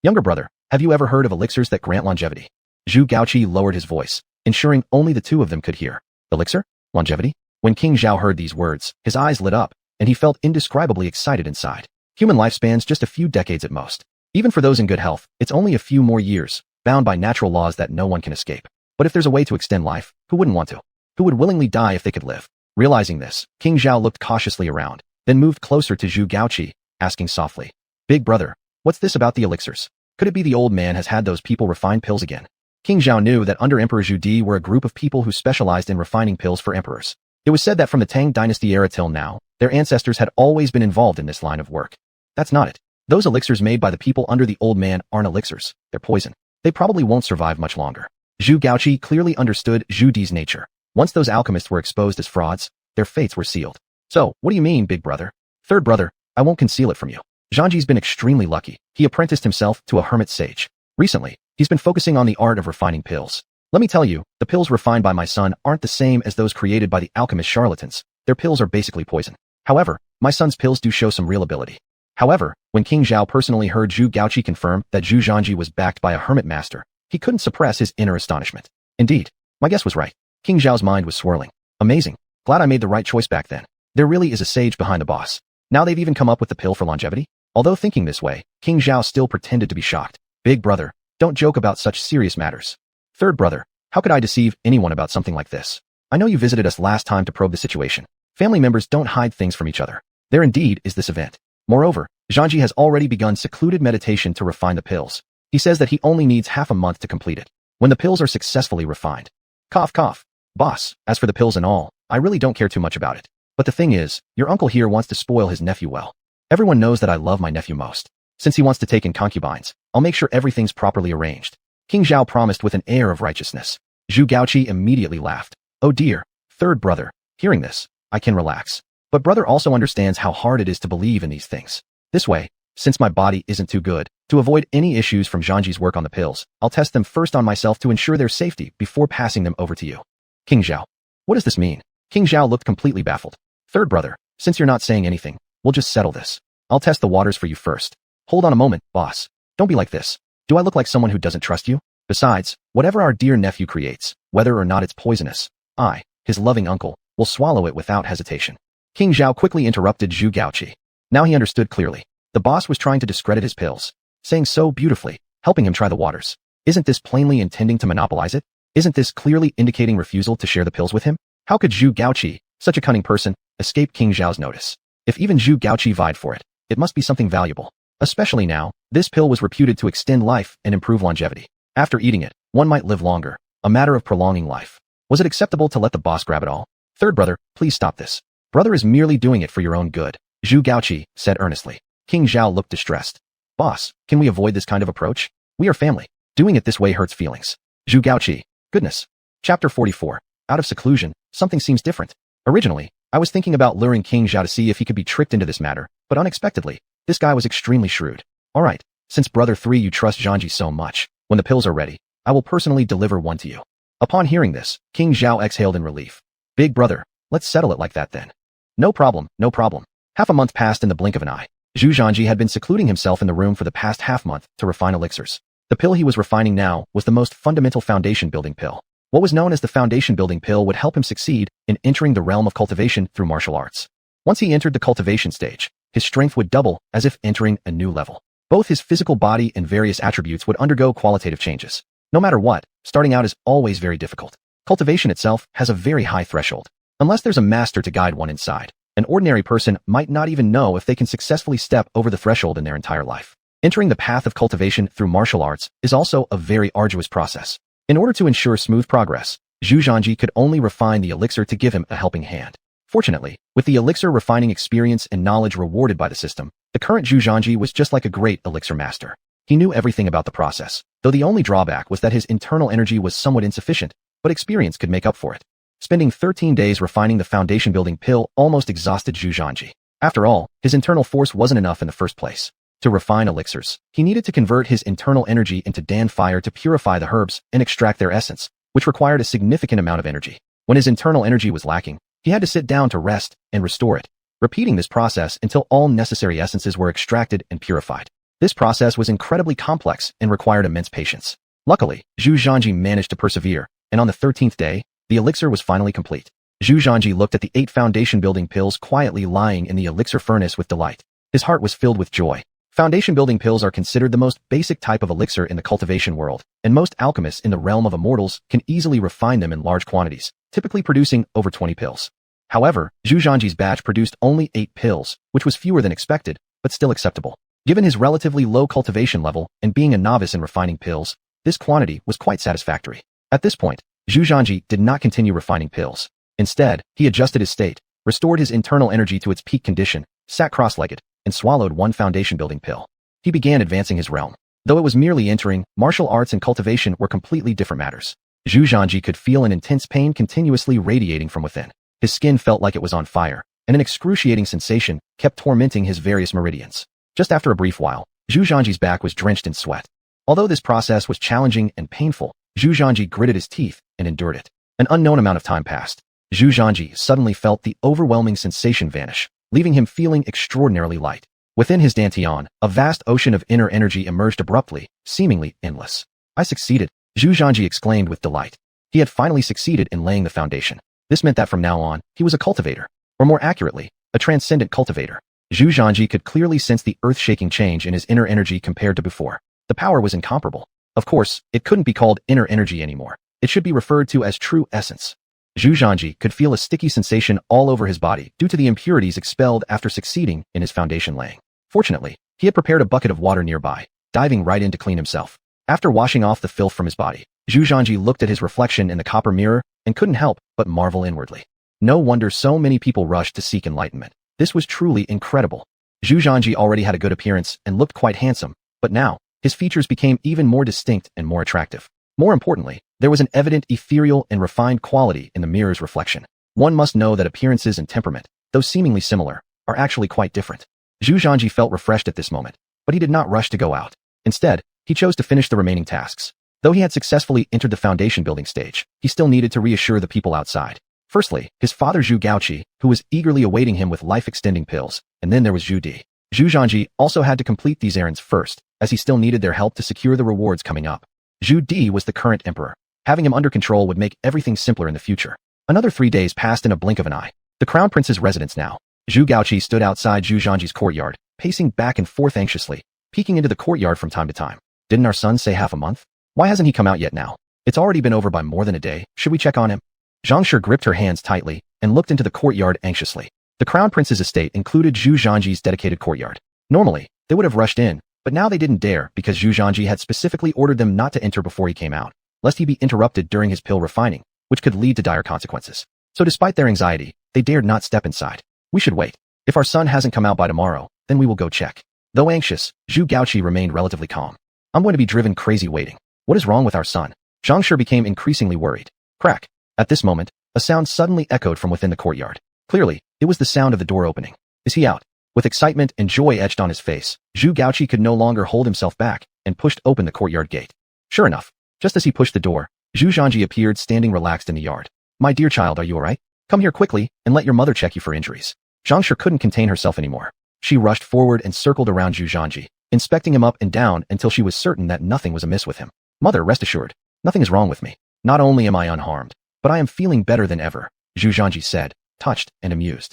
Younger brother, have you ever heard of elixirs that grant longevity? Zhu Gaoqi lowered his voice, ensuring only the two of them could hear. Elixir? Longevity? When King Zhao heard these words, his eyes lit up, and he felt indescribably excited inside. Human lifespans just a few decades at most. Even for those in good health, it's only a few more years, bound by natural laws that no one can escape. But if there's a way to extend life, who wouldn't want to? Who would willingly die if they could live? Realizing this, King Zhao looked cautiously around, then moved closer to Zhu Gaoqi, asking softly, Big brother, what's this about the elixirs? Could it be the old man has had those people refine pills again? King Zhao knew that under Emperor Zhu Di were a group of people who specialized in refining pills for emperors. It was said that from the Tang Dynasty era till now, their ancestors had always been involved in this line of work. That's not it. Those elixirs made by the people under the old man aren't elixirs, they're poison. They probably won't survive much longer. Zhu Gaoqi clearly understood Zhu Di's nature. Once those alchemists were exposed as frauds, their fates were sealed. So, what do you mean, big brother? Third brother, I won't conceal it from you. Zhanji's been extremely lucky. He apprenticed himself to a hermit sage. Recently, he's been focusing on the art of refining pills. Let me tell you, the pills refined by my son aren't the same as those created by the alchemist charlatans. Their pills are basically poison. However, my son's pills do show some real ability. However, when King Zhao personally heard Zhu Gaoqi confirm that Zhu Zhanji was backed by a hermit master, he couldn't suppress his inner astonishment. Indeed, my guess was right. King Zhao's mind was swirling. Amazing. Glad I made the right choice back then. There really is a sage behind the boss. Now they've even come up with the pill for longevity? Although thinking this way, King Zhao still pretended to be shocked. Big brother, don't joke about such serious matters. Third brother, how could I deceive anyone about something like this? I know you visited us last time to probe the situation. Family members don't hide things from each other. There indeed is this event. Moreover, Zhanji has already begun secluded meditation to refine the pills. He says that he only needs half a month to complete it. When the pills are successfully refined. Cough cough. Boss, as for the pills and all, I really don't care too much about it. But the thing is, your uncle here wants to spoil his nephew well. Everyone knows that I love my nephew most. Since he wants to take in concubines, I'll make sure everything's properly arranged. King Zhao promised with an air of righteousness. Zhu Gaoqi immediately laughed. Oh dear, third brother, hearing this, I can relax. But brother also understands how hard it is to believe in these things. This way, since my body isn't too good, to avoid any issues from Zhanji's work on the pills, I'll test them first on myself to ensure their safety before passing them over to you. King Zhao. What does this mean? King Zhao looked completely baffled. Third brother, since you're not saying anything, we'll just settle this. I'll test the waters for you first. Hold on a moment, boss. Don't be like this. Do I look like someone who doesn't trust you? Besides, whatever our dear nephew creates, whether or not it's poisonous, I, his loving uncle, will swallow it without hesitation. King Zhao quickly interrupted Zhu Gaoqi. Now he understood clearly. The boss was trying to discredit his pills, saying so beautifully, helping him try the waters. Isn't this plainly intending to monopolize it? Isn't this clearly indicating refusal to share the pills with him? How could Zhu Gaoqi, such a cunning person, escape King Zhao's notice? If even Zhu Gaoqi vied for it, it must be something valuable. Especially now, this pill was reputed to extend life and improve longevity. After eating it, one might live longer, a matter of prolonging life. Was it acceptable to let the boss grab it all? Third brother, please stop this. Brother is merely doing it for your own good, Zhu Gaoqi said earnestly. King Zhao looked distressed. Boss, can we avoid this kind of approach? We are family. Doing it this way hurts feelings. Zhu Gaoqi. Goodness. Chapter 44. Out of seclusion, something seems different. Originally, I was thinking about luring King Zhao to see if he could be tricked into this matter, but unexpectedly, this guy was extremely shrewd. Alright, since brother 3 you trust Zhanji so much, when the pills are ready, I will personally deliver one to you. Upon hearing this, King Zhao exhaled in relief. Big brother, let's settle it like that then. No problem, no problem. Half a month passed in the blink of an eye. Zhu Zhanji had been secluding himself in the room for the past half-month to refine elixirs. The pill he was refining now was the most fundamental foundation-building pill. What was known as the foundation-building pill would help him succeed in entering the realm of cultivation through martial arts. Once he entered the cultivation stage, his strength would double as if entering a new level. Both his physical body and various attributes would undergo qualitative changes. No matter what, starting out is always very difficult. Cultivation itself has a very high threshold. Unless there's a master to guide one inside, an ordinary person might not even know if they can successfully step over the threshold in their entire life. Entering the path of cultivation through martial arts is also a very arduous process. In order to ensure smooth progress, Zhu Zhanji could only refine the elixir to give him a helping hand. Fortunately, with the elixir refining experience and knowledge rewarded by the system, the current Zhu Zhanji was just like a great elixir master. He knew everything about the process, though the only drawback was that his internal energy was somewhat insufficient, but experience could make up for it. Spending 13 days refining the foundation-building pill almost exhausted Zhu Zhanji. After all, his internal force wasn't enough in the first place. To refine elixirs, he needed to convert his internal energy into Dan fire to purify the herbs and extract their essence, which required a significant amount of energy. When his internal energy was lacking, he had to sit down to rest and restore it, repeating this process until all necessary essences were extracted and purified. This process was incredibly complex and required immense patience. Luckily, Zhu Zhanji managed to persevere, and on the 13th day, the elixir was finally complete. Zhu Zhanji looked at the 8 foundation-building pills quietly lying in the elixir furnace with delight. His heart was filled with joy. Foundation-building pills are considered the most basic type of elixir in the cultivation world, and most alchemists in the realm of immortals can easily refine them in large quantities, typically producing over 20 pills. However, Zhu Zhanji's batch produced only 8 pills, which was fewer than expected, but still acceptable. Given his relatively low cultivation level and being a novice in refining pills, this quantity was quite satisfactory. At this point, Zhu Zhanji did not continue refining pills. Instead, he adjusted his state, restored his internal energy to its peak condition, sat cross-legged, and swallowed 1 foundation-building pill. He began advancing his realm. Though it was merely entering, martial arts and cultivation were completely different matters. Zhu Zhanji could feel an intense pain continuously radiating from within. His skin felt like it was on fire, and an excruciating sensation kept tormenting his various meridians. Just after a brief while, Zhu Zhanji's back was drenched in sweat. Although this process was challenging and painful, Zhu Zhanji gritted his teeth and endured it. An unknown amount of time passed. Zhu Zhanji suddenly felt the overwhelming sensation vanish, leaving him feeling extraordinarily light. Within his dantian, a vast ocean of inner energy emerged abruptly, seemingly endless. I succeeded, Zhu Zhanji exclaimed with delight. He had finally succeeded in laying the foundation. This meant that from now on, he was a cultivator, or more accurately, a transcendent cultivator. Zhu Zhanji could clearly sense the earth-shaking change in his inner energy compared to before. The power was incomparable. Of course, it couldn't be called inner energy anymore. It should be referred to as true essence. Zhu Zhanji could feel a sticky sensation all over his body due to the impurities expelled after succeeding in his foundation laying. Fortunately, he had prepared a bucket of water nearby, diving right in to clean himself. After washing off the filth from his body, Zhu Zhanji looked at his reflection in the copper mirror and couldn't help but marvel inwardly. No wonder so many people rushed to seek enlightenment. This was truly incredible. Zhu Zhanji already had a good appearance and looked quite handsome, but now, his features became even more distinct and more attractive. More importantly, there was an evident ethereal and refined quality in the mirror's reflection. One must know that appearances and temperament, though seemingly similar, are actually quite different. Zhu Zhanji felt refreshed at this moment, but he did not rush to go out. Instead, he chose to finish the remaining tasks. Though he had successfully entered the foundation building stage, he still needed to reassure the people outside. Firstly, his father Zhu Gaoqi, who was eagerly awaiting him with life-extending pills, and then there was Zhu Di. Zhu Zhanji also had to complete these errands first, as he still needed their help to secure the rewards coming up. Zhu Di was the current emperor. Having him under control would make everything simpler in the future. Another 3 days passed in a blink of an eye. The crown prince's residence now. Zhu Gaoqi stood outside Zhu Zhanji's courtyard, pacing back and forth anxiously, peeking into the courtyard from time to time. Didn't our son say half a month? Why hasn't he come out yet now? It's already been over by more than a day. Should we check on him? Zhang Shi gripped her hands tightly and looked into the courtyard anxiously. The crown prince's estate included Zhu Zhanji's dedicated courtyard. Normally, they would have rushed in, but now they didn't dare because Zhu Zhanji had specifically ordered them not to enter before he came out, lest he be interrupted during his pill refining, which could lead to dire consequences. So despite their anxiety, they dared not step inside. We should wait. If our son hasn't come out by tomorrow, then we will go check. Though anxious, Zhu Gaoqi remained relatively calm. I'm going to be driven crazy waiting. What is wrong with our son? Zhang Shi became increasingly worried. Crack. At this moment, a sound suddenly echoed from within the courtyard. Clearly, it was the sound of the door opening. Is he out? With excitement and joy etched on his face, Zhu Gaoqi could no longer hold himself back and pushed open the courtyard gate. Sure enough, just as he pushed the door, Zhu Zhanji appeared standing relaxed in the yard. My dear child, are you alright? Come here quickly and let your mother check you for injuries. Zhang Shi couldn't contain herself anymore. She rushed forward and circled around Zhu Zhanji, inspecting him up and down until she was certain that nothing was amiss with him. Mother, rest assured, nothing is wrong with me. Not only am I unharmed, but I am feeling better than ever, Zhu Zhanji said, touched and amused.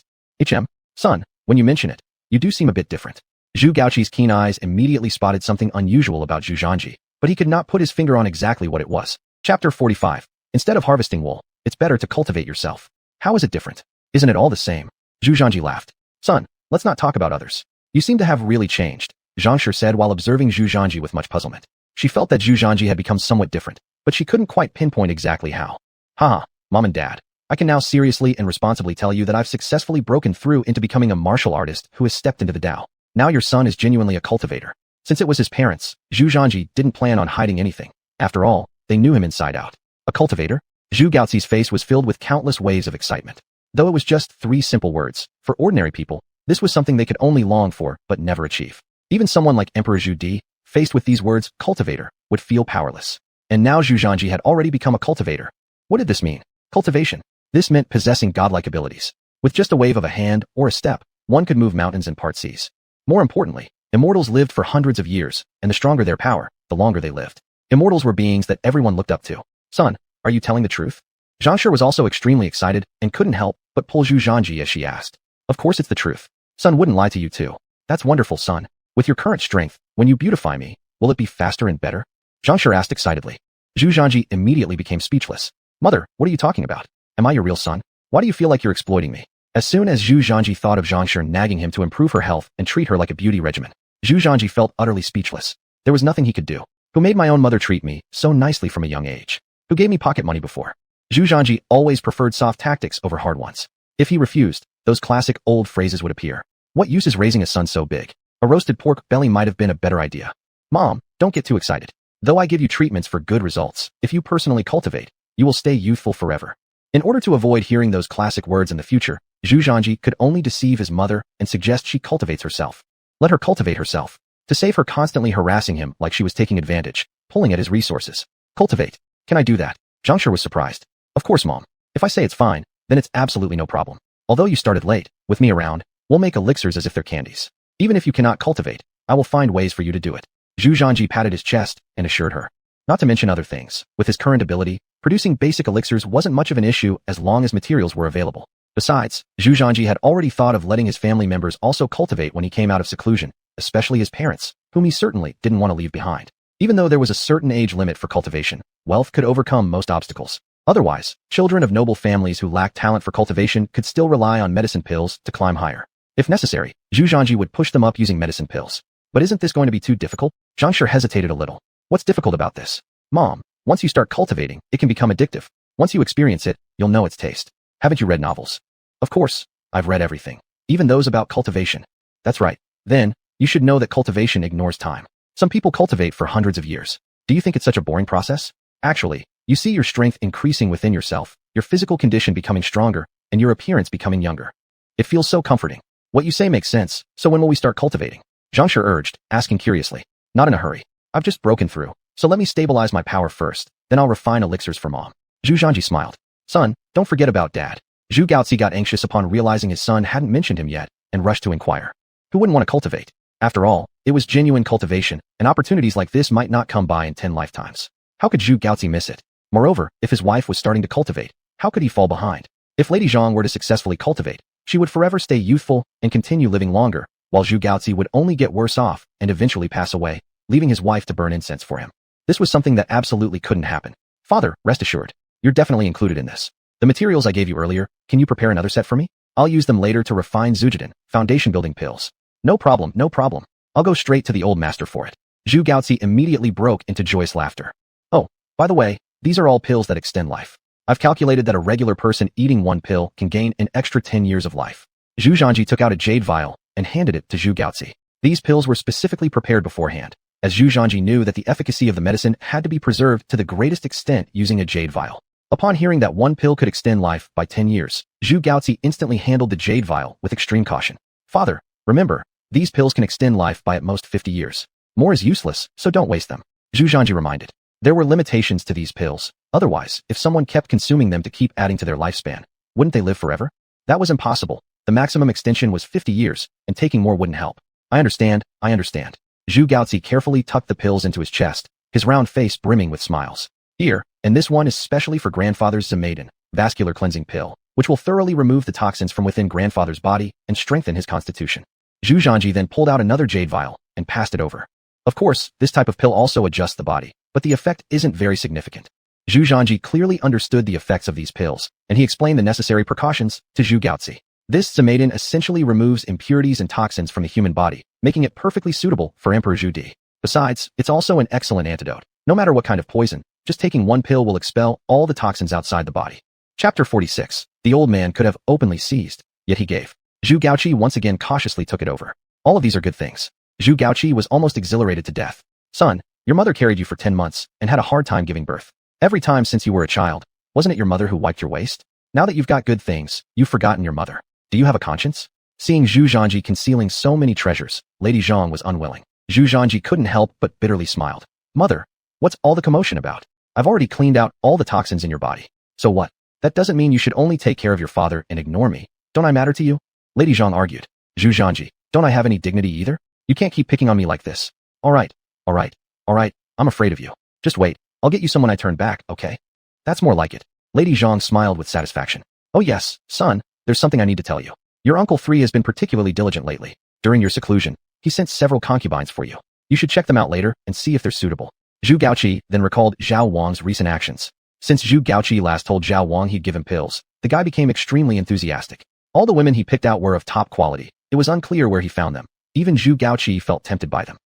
Son, when you mention it, you do seem a bit different. Zhu Gaoqi's keen eyes immediately spotted something unusual about Zhu Zhanji, but he could not put his finger on exactly what it was. Chapter 45. Instead of harvesting wool, it's better to cultivate yourself. How is it different? Isn't it all the same? Zhu Zhanji laughed. Son, let's not talk about others. You seem to have really changed, Zhang Shi said while observing Zhu Zhanji with much puzzlement. She felt that Zhu Zhanji had become somewhat different, but she couldn't quite pinpoint exactly how. Haha, Mom and Dad. I can now seriously and responsibly tell you that I've successfully broken through into becoming a martial artist who has stepped into the Tao. Now your son is genuinely a cultivator. Since it was his parents, Zhu Zhanji didn't plan on hiding anything. After all, they knew him inside out. A cultivator? Zhu Gaozi's face was filled with countless waves of excitement. Though it was just 3 simple words, for ordinary people, this was something they could only long for but never achieve. Even someone like Emperor Zhu Di, faced with these words, cultivator, would feel powerless. And now Zhu Zhanji had already become a cultivator. What did this mean? Cultivation. This meant possessing godlike abilities. With just a wave of a hand or a step, one could move mountains and part seas. More importantly, immortals lived for hundreds of years, and the stronger their power, the longer they lived. Immortals were beings that everyone looked up to. Son, are you telling the truth? Zhang Shi was also extremely excited and couldn't help but pull Zhu Zhanji as she asked. Of course it's the truth. Son wouldn't lie to you too. That's wonderful, son. With your current strength, when you beautify me, will it be faster and better? Zhang Shi asked excitedly. Zhu Zhanji immediately became speechless. Mother, what are you talking about? Am I your real son? Why do you feel like you're exploiting me? As soon as Zhu Zhanji thought of Zhang Shi nagging him to improve her health and treat her like a beauty regimen, Zhu Zhanji felt utterly speechless. There was nothing he could do. Who made my own mother treat me so nicely from a young age? Who gave me pocket money before? Zhu Zhanji always preferred soft tactics over hard ones. If he refused, those classic old phrases would appear. What use is raising a son so big? A roasted pork belly might have been a better idea. Mom, don't get too excited. Though I give you treatments for good results, if you personally cultivate, you will stay youthful forever. In order to avoid hearing those classic words in the future, Zhu Zhanji could only deceive his mother and suggest she cultivates herself. Let her cultivate herself, to save her constantly harassing him like she was taking advantage, pulling at his resources. Cultivate. Can I do that? Zhang Shi was surprised. Of course, Mom. If I say it's fine, then it's absolutely no problem. Although you started late, with me around, we'll make elixirs as if they're candies. Even if you cannot cultivate, I will find ways for you to do it. Zhu Zhanji patted his chest and assured her. Not to mention other things. With his current ability, producing basic elixirs wasn't much of an issue as long as materials were available. Besides, Zhu Zhanji had already thought of letting his family members also cultivate when he came out of seclusion, especially his parents, whom he certainly didn't want to leave behind. Even though there was a certain age limit for cultivation, wealth could overcome most obstacles. Otherwise, children of noble families who lacked talent for cultivation could still rely on medicine pills to climb higher. If necessary, Zhu Zhanji would push them up using medicine pills. But isn't this going to be too difficult? Zhang Shi hesitated a little. What's difficult about this? Mom, once you start cultivating, it can become addictive. Once you experience it, you'll know its taste. Haven't you read novels? Of course, I've read everything. Even those about cultivation. That's right. Then, you should know that cultivation ignores time. Some people cultivate for hundreds of years. Do you think it's such a boring process? Actually, you see your strength increasing within yourself, your physical condition becoming stronger, and your appearance becoming younger. It feels so comforting. What you say makes sense, so when will we start cultivating? Zhang Shi urged, asking curiously. Not in a hurry. I've just broken through, so let me stabilize my power first, then I'll refine elixirs for Mom. Zhu Zhanji smiled. Son, don't forget about Dad. Zhu Gaozi got anxious upon realizing his son hadn't mentioned him yet, and rushed to inquire. Who wouldn't want to cultivate? After all, it was genuine cultivation, and opportunities like this might not come by in 10 lifetimes. How could Zhu Gaozi miss it? Moreover, if his wife was starting to cultivate, how could he fall behind? If Lady Zhang were to successfully cultivate, she would forever stay youthful and continue living longer, while Zhu Gaozi would only get worse off and eventually pass away, leaving his wife to burn incense for him. This was something that absolutely couldn't happen. Father, rest assured, you're definitely included in this. The materials I gave you earlier, can you prepare another set for me? I'll use them later to refine Zujiden, foundation building pills. No problem, no problem. I'll go straight to the old master for it. Zhu Gaozi immediately broke into joyous laughter. Oh, by the way, these are all pills that extend life. I've calculated that a regular person eating one pill can gain an extra 10 years of life. Zhu Zhanji took out a jade vial and handed it to Zhu Gaozi. These pills were specifically prepared beforehand, as Zhu Zhanji knew that the efficacy of the medicine had to be preserved to the greatest extent using a jade vial. Upon hearing that one pill could extend life by 10 years, Zhu Gaozi instantly handled the jade vial with extreme caution. Father, remember, these pills can extend life by at most 50 years. More is useless, so don't waste them. Zhu Zhanji reminded. There were limitations to these pills. Otherwise, if someone kept consuming them to keep adding to their lifespan, wouldn't they live forever? That was impossible. The maximum extension was 50 years, and taking more wouldn't help. I understand. Zhu Gaozi carefully tucked the pills into his chest, his round face brimming with smiles. Here, and this one is specially for grandfather's Zamaiden, vascular cleansing pill, which will thoroughly remove the toxins from within grandfather's body and strengthen his constitution. Zhu Zhanji then pulled out another jade vial and passed it over. Of course, this type of pill also adjusts the body, but the effect isn't very significant. Zhu Zhanji clearly understood the effects of these pills, and he explained the necessary precautions to Zhu Gaozi. This Zamaiden essentially removes impurities and toxins from the human body, making it perfectly suitable for Emperor Zhu Di. Besides, it's also an excellent antidote. No matter what kind of poison, just taking one pill will expel all the toxins outside the body. Chapter 46. The old man could have openly seized, yet he gave. Zhu Gaozi once again cautiously took it over. All of these are good things. Zhu Gaozi was almost exhilarated to death. Son, your mother carried you for 10 months and had a hard time giving birth. Every time since you were a child, wasn't it your mother who wiped your waist? Now that you've got good things, you've forgotten your mother. Do you have a conscience? Seeing Zhu Zhanji concealing so many treasures, Lady Zhang was unwilling. Zhu Zhanji couldn't help but bitterly smiled. Mother, what's all the commotion about? I've already cleaned out all the toxins in your body. So what? That doesn't mean you should only take care of your father and ignore me. Don't I matter to you? Lady Zhang argued. Zhu Zhanji, don't I have any dignity either? You can't keep picking on me like this. All right, I'm afraid of you. Just wait, I'll get you someone I turn back, okay? That's more like it. Lady Zhang smiled with satisfaction. Oh yes, son, there's something I need to tell you. Your Uncle 3 has been particularly diligent lately. During your seclusion, he sent several concubines for you. You should check them out later and see if they're suitable. Zhu Gaozi then recalled Zhao Wang's recent actions. Since Zhu Gaozi last told Zhao Wang he'd give him pills, the guy became extremely enthusiastic. All the women he picked out were of top quality. It was unclear where he found them. Even Zhu Gaozi felt tempted by them.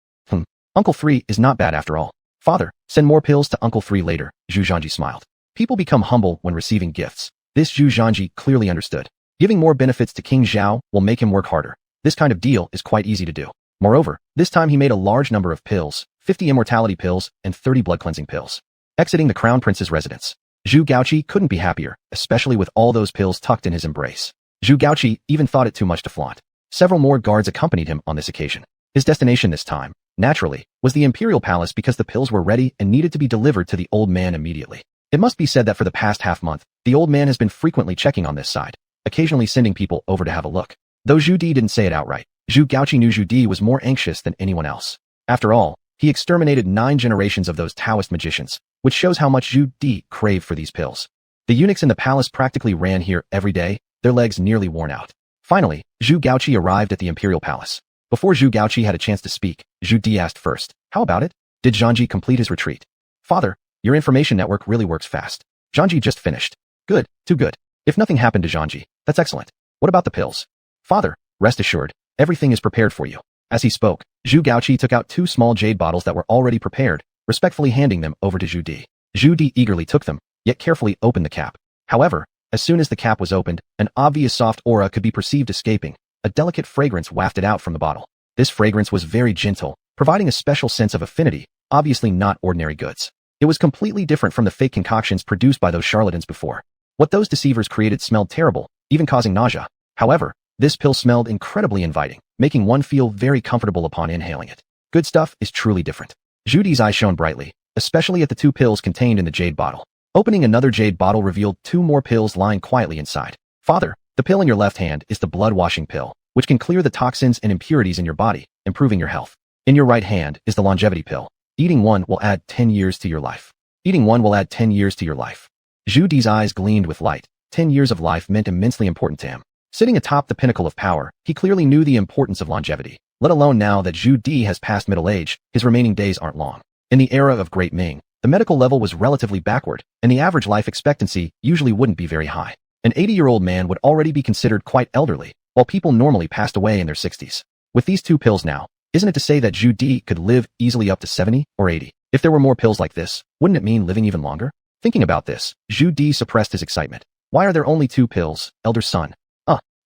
Uncle 3 is not bad after all. Father, send more pills to Uncle 3 later, Zhu Zhanji smiled. People become humble when receiving gifts. This Zhu Zhanji clearly understood. Giving more benefits to King Zhao will make him work harder. This kind of deal is quite easy to do. Moreover, this time he made a large number of pills, 50 immortality pills and 30 blood cleansing pills. Exiting the crown prince's residence, Zhu Gaozi couldn't be happier, especially with all those pills tucked in his embrace. Zhu Gaozi even thought it too much to flaunt. Several more guards accompanied him on this occasion. His destination this time, naturally, was the imperial palace because the pills were ready and needed to be delivered to the old man immediately. It must be said that for the past half-month, the old man has been frequently checking on this side, occasionally sending people over to have a look. Though Zhu Di didn't say it outright, Zhu Gaozi knew Zhu Di was more anxious than anyone else. After all, he exterminated 9 generations of those Taoist magicians, which shows how much Zhu Di craved for these pills. The eunuchs in the palace practically ran here every day, their legs nearly worn out. Finally, Zhu Gaozi arrived at the imperial palace. Before Zhu Gaozi had a chance to speak, Zhu Di asked first, how about it? Did Zhanji complete his retreat? Father, your information network really works fast. Zhanji just finished. Good, too good. If nothing happened to Zhanji, that's excellent. What about the pills? Father, rest assured, everything is prepared for you. As he spoke, Zhu Gaozi took out 2 small jade bottles that were already prepared, respectfully handing them over to Zhu Di. Zhu Di eagerly took them, yet carefully opened the cap. However, as soon as the cap was opened, an obvious soft aura could be perceived escaping. A delicate fragrance wafted out from the bottle. This fragrance was very gentle, providing a special sense of affinity, obviously not ordinary goods. It was completely different from the fake concoctions produced by those charlatans before. What those deceivers created smelled terrible, even causing nausea. However, this pill smelled incredibly inviting, making one feel very comfortable upon inhaling it. Good stuff is truly different. Zhu Di's eyes shone brightly, especially at the 2 pills contained in the jade bottle. Opening another jade bottle revealed 2 more pills lying quietly inside. Father, the pill in your left hand is the blood-washing pill, which can clear the toxins and impurities in your body, improving your health. In your right hand is the longevity pill. Eating one will add 10 years to your life. Eating one will add 10 years to your life. Zhu Di's eyes gleamed with light. 10 years of life meant immensely important to him. Sitting atop the pinnacle of power, he clearly knew the importance of longevity. Let alone now that Zhu Di has passed middle age, his remaining days aren't long. In the era of Great Ming, the medical level was relatively backward, and the average life expectancy usually wouldn't be very high. An 80-year-old man would already be considered quite elderly, while people normally passed away in their 60s. With these 2 pills now, isn't it to say that Zhu Di could live easily up to 70 or 80? If there were more pills like this, wouldn't it mean living even longer? Thinking about this, Zhu Di suppressed his excitement. Why are there only 2 pills, elder son?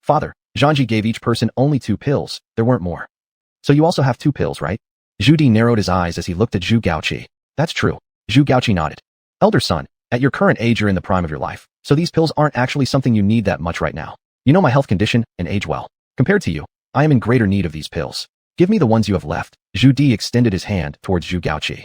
Father, Zhanji gave each person only 2 pills, there weren't more. So you also have 2 pills, right? Zhu Di narrowed his eyes as he looked at Zhu Gaozi. That's true. Zhu Gaozi nodded. Elder son, at your current age you're in the prime of your life, so these pills aren't actually something you need that much right now. You know my health condition and age well. Compared to you, I am in greater need of these pills. Give me the ones you have left. Zhu Di extended his hand towards Zhu Gaozi.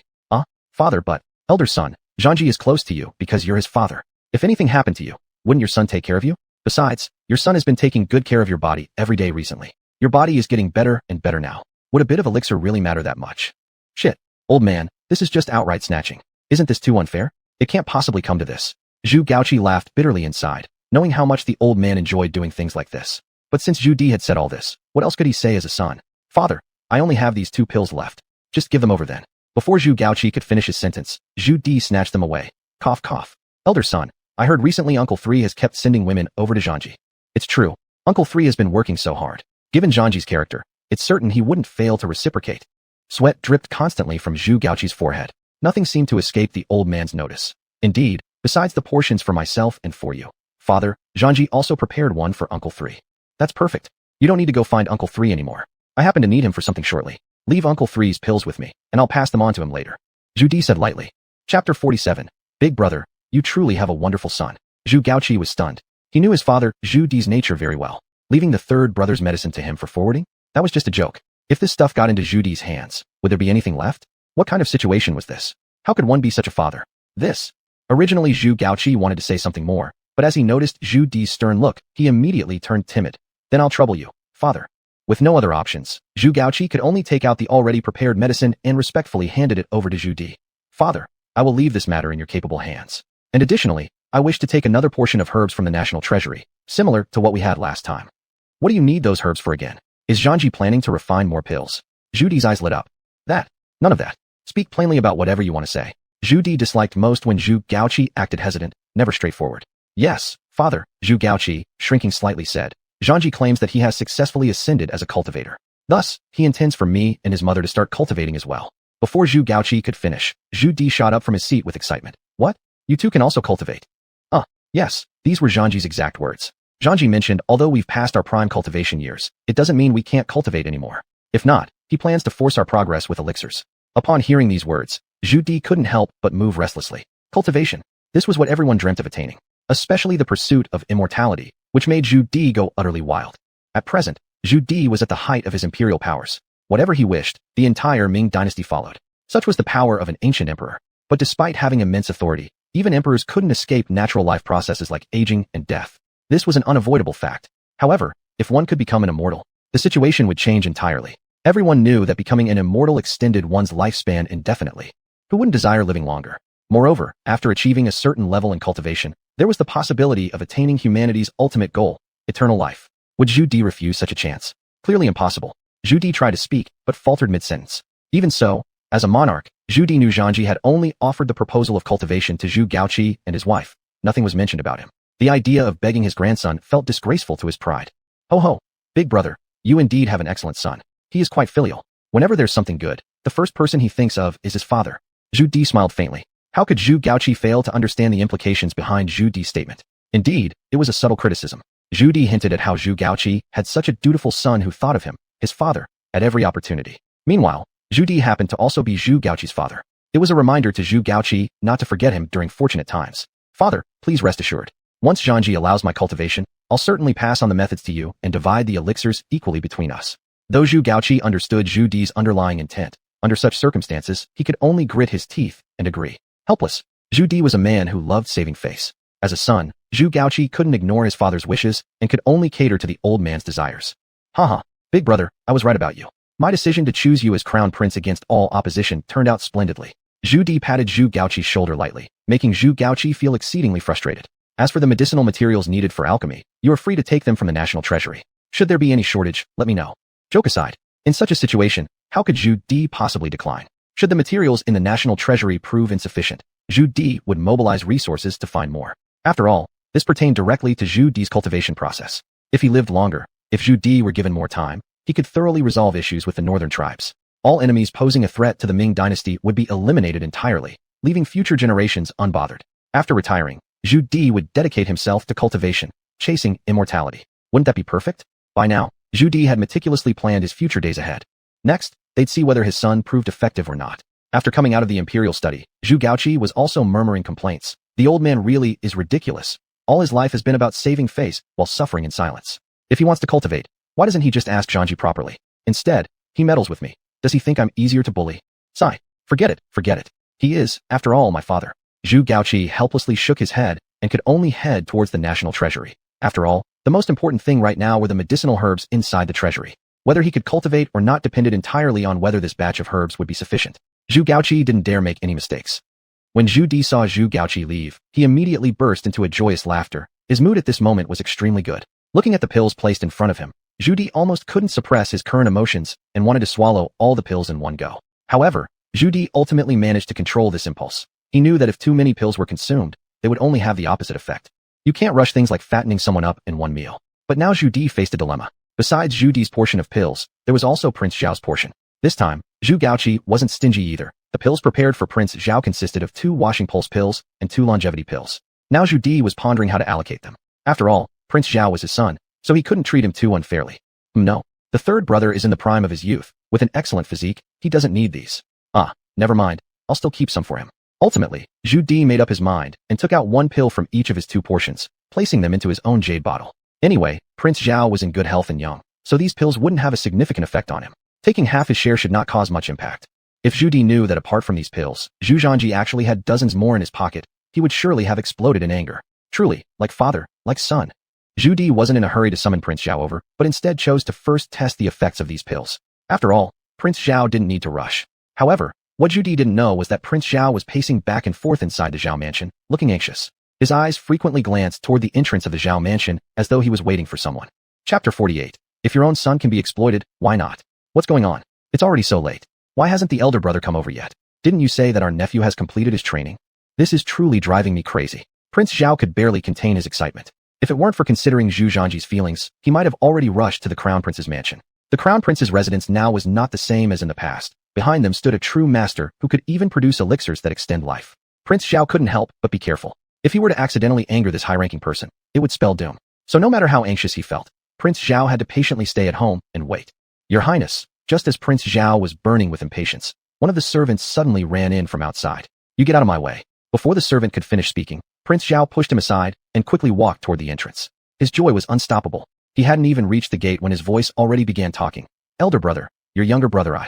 Father, but, elder son, Zhanji is close to you because you're his father. If anything happened to you, wouldn't your son take care of you? Besides, your son has been taking good care of your body every day recently. Your body is getting better and better now. Would a bit of elixir really matter that much? Shit, old man, this is just outright snatching. Isn't this too unfair? It can't possibly come to this. Zhu Gaoqi laughed bitterly inside, knowing how much the old man enjoyed doing things like this. But since Zhu Di had said all this, what else could he say as a son? Father, I only have these 2 pills left. Just give them over then. Before Zhu Gaoqi could finish his sentence, Zhu Di snatched them away. Cough cough. Elder son, I heard recently Uncle 3 has kept sending women over to Zhanji. It's true. Uncle 3 has been working so hard. Given Zhanji's character, it's certain he wouldn't fail to reciprocate. Sweat dripped constantly from Zhu Gaoqi's forehead. Nothing seemed to escape the old man's notice. Indeed, besides the portions for myself and for you, Father, Zhanji also prepared one for Uncle 3. That's perfect. You don't need to go find Uncle 3 anymore. I happen to need him for something shortly. Leave Uncle 3's pills with me, and I'll pass them on to him later. Zhu Di said lightly. Chapter 47. Big brother, you truly have a wonderful son. Zhu Gaoqi was stunned. He knew his father, Zhu Di's nature very well. Leaving the 3rd brother's medicine to him for forwarding? That was just a joke. If this stuff got into Zhu Di's hands, would there be anything left? What kind of situation was this? How could one be such a father? This. Originally Zhu Gaoqi wanted to say something more, but as he noticed Zhu Di's stern look, he immediately turned timid. Then I'll trouble you, father. With no other options, Zhu Gaoqi could only take out the already prepared medicine and respectfully handed it over to Zhu Di. Father, I will leave this matter in your capable hands. And additionally, I wish to take another portion of herbs from the national treasury, similar to what we had last time. What do you need those herbs for again? Is Zhanji planning to refine more pills? Zhu Di's eyes lit up. That. None of that. Speak plainly about whatever you want to say. Zhu Di disliked most when Zhu Gaoqi acted hesitant, never straightforward. Yes, father, Zhu Gaoqi, shrinking slightly said. Zhanji claims that he has successfully ascended as a cultivator. Thus, he intends for me and his mother to start cultivating as well. Before Zhu Gaoqi could finish, Zhu Di shot up from his seat with excitement. What? You two can also cultivate? Yes, these were Zhanji's exact words. Zhanji mentioned, although we've passed our prime cultivation years, it doesn't mean we can't cultivate anymore. If not, he plans to force our progress with elixirs. Upon hearing these words, Zhu Di couldn't help but move restlessly. Cultivation. This was what everyone dreamt of attaining. Especially the pursuit of immortality, which made Zhu Di go utterly wild. At present, Zhu Di was at the height of his imperial powers. Whatever he wished, the entire Ming Dynasty followed. Such was the power of an ancient emperor. But despite having immense authority, even emperors couldn't escape natural life processes like aging and death. This was an unavoidable fact. However, if one could become an immortal, the situation would change entirely. Everyone knew that becoming an immortal extended one's lifespan indefinitely. Who wouldn't desire living longer? Moreover, after achieving a certain level in cultivation, there was the possibility of attaining humanity's ultimate goal, eternal life. Would Zhu Di refuse such a chance? Clearly impossible. Zhu Di tried to speak, but faltered mid-sentence. Even so, as a monarch, Zhu Di knew Zhanji had only offered the proposal of cultivation to Zhu Gaoqi and his wife. Nothing was mentioned about him. The idea of begging his grandson felt disgraceful to his pride. Ho ho, big brother, you indeed have an excellent son. He is quite filial. Whenever there's something good, the first person he thinks of is his father. Zhu Di smiled faintly. How could Zhu Gaoqi fail to understand the implications behind Zhu Di's statement? Indeed, it was a subtle criticism. Zhu Di hinted at how Zhu Gaoqi had such a dutiful son who thought of him, his father, at every opportunity. Meanwhile, Zhu Di happened to also be Zhu Gaoqi's father. It was a reminder to Zhu Gaoqi not to forget him during fortunate times. Father, please rest assured. Once Zhanji allows my cultivation, I'll certainly pass on the methods to you and divide the elixirs equally between us. Though Zhu Gaoqi understood Zhu Di's underlying intent, under such circumstances, he could only grit his teeth and agree. Helpless, Zhu Di was a man who loved saving face. As a son, Zhu Gaoqi couldn't ignore his father's wishes and could only cater to the old man's desires. Haha, big brother, I was right about you. My decision to choose you as crown prince against all opposition turned out splendidly. Zhu Di patted Zhu Gaoqi's shoulder lightly, making Zhu Gaoqi feel exceedingly frustrated. As for the medicinal materials needed for alchemy, you are free to take them from the national treasury. Should there be any shortage, let me know. Joke aside, in such a situation, how could Zhu Di possibly decline? Should the materials in the national treasury prove insufficient, Zhu Di would mobilize resources to find more. After all, this pertained directly to Zhu Di's cultivation process. If he lived longer, if Zhu Di were given more time, he could thoroughly resolve issues with the northern tribes. All enemies posing a threat to the Ming Dynasty would be eliminated entirely, leaving future generations unbothered. After retiring, Zhu Di would dedicate himself to cultivation, chasing immortality. Wouldn't that be perfect? By now, Zhu Di had meticulously planned his future days ahead. Next, they'd see whether his son proved effective or not. After coming out of the imperial study, Zhu Gaoqi was also murmuring complaints. The old man really is ridiculous. All his life has been about saving face while suffering in silence. If he wants to cultivate, why doesn't he just ask Zhanji properly? Instead, he meddles with me. Does he think I'm easier to bully? Sigh. Forget it, forget it. He is, after all, my father. Zhu Gaoqi helplessly shook his head and could only head towards the national treasury. After all, the most important thing right now were the medicinal herbs inside the treasury. Whether he could cultivate or not depended entirely on whether this batch of herbs would be sufficient. Zhu Gaoqi didn't dare make any mistakes. When Zhu Di saw Zhu Gaoqi leave, he immediately burst into a joyous laughter. His mood at this moment was extremely good. Looking at the pills placed in front of him, Zhu Di almost couldn't suppress his current emotions and wanted to swallow all the pills in one go. However, Zhu Di ultimately managed to control this impulse. He knew that if too many pills were consumed, they would only have the opposite effect. You can't rush things like fattening someone up in one meal. But now Zhu Di faced a dilemma. Besides Zhu Di's portion of pills, there was also Prince Zhao's portion. This time, Zhu Gaoqi wasn't stingy either. The pills prepared for Prince Zhao consisted of 2 washing pulse pills and 2 longevity pills. Now Zhu Di was pondering how to allocate them. After all, Prince Zhao was his son, so he couldn't treat him too unfairly. No, the third brother is in the prime of his youth. With an excellent physique, he doesn't need these. Never mind, I'll still keep some for him. Ultimately, Zhu Di made up his mind and took out 1 pill from each of his 2 portions, placing them into his own jade bottle. Anyway, Prince Zhao was in good health and young, so these pills wouldn't have a significant effect on him. Taking half his share should not cause much impact. If Zhu Di knew that apart from these pills, Zhu Zhanji actually had dozens more in his pocket, he would surely have exploded in anger. Truly, like father, like son. Zhu Di wasn't in a hurry to summon Prince Zhao over, but instead chose to first test the effects of these pills. After all, Prince Zhao didn't need to rush. However, what Zhu Di didn't know was that Prince Zhao was pacing back and forth inside the Zhao mansion, looking anxious. His eyes frequently glanced toward the entrance of the Zhao mansion as though he was waiting for someone. Chapter 48. If your own son can be exploited, why not? What's going on? It's already so late. Why hasn't the elder brother come over yet? Didn't you say that our nephew has completed his training? This is truly driving me crazy. Prince Zhao could barely contain his excitement. If it weren't for considering Zhu Zhanji's feelings, he might have already rushed to the Crown Prince's mansion. The Crown Prince's residence now was not the same as in the past. Behind them stood a true master who could even produce elixirs that extend life. Prince Zhao couldn't help but be careful. If he were to accidentally anger this high-ranking person, it would spell doom. So no matter how anxious he felt, Prince Zhao had to patiently stay at home and wait. Your Highness, just as Prince Zhao was burning with impatience, one of the servants suddenly ran in from outside. You get out of my way. Before the servant could finish speaking, Prince Zhao pushed him aside and quickly walked toward the entrance. His joy was unstoppable. He hadn't even reached the gate when his voice already began talking. Elder brother, your younger brother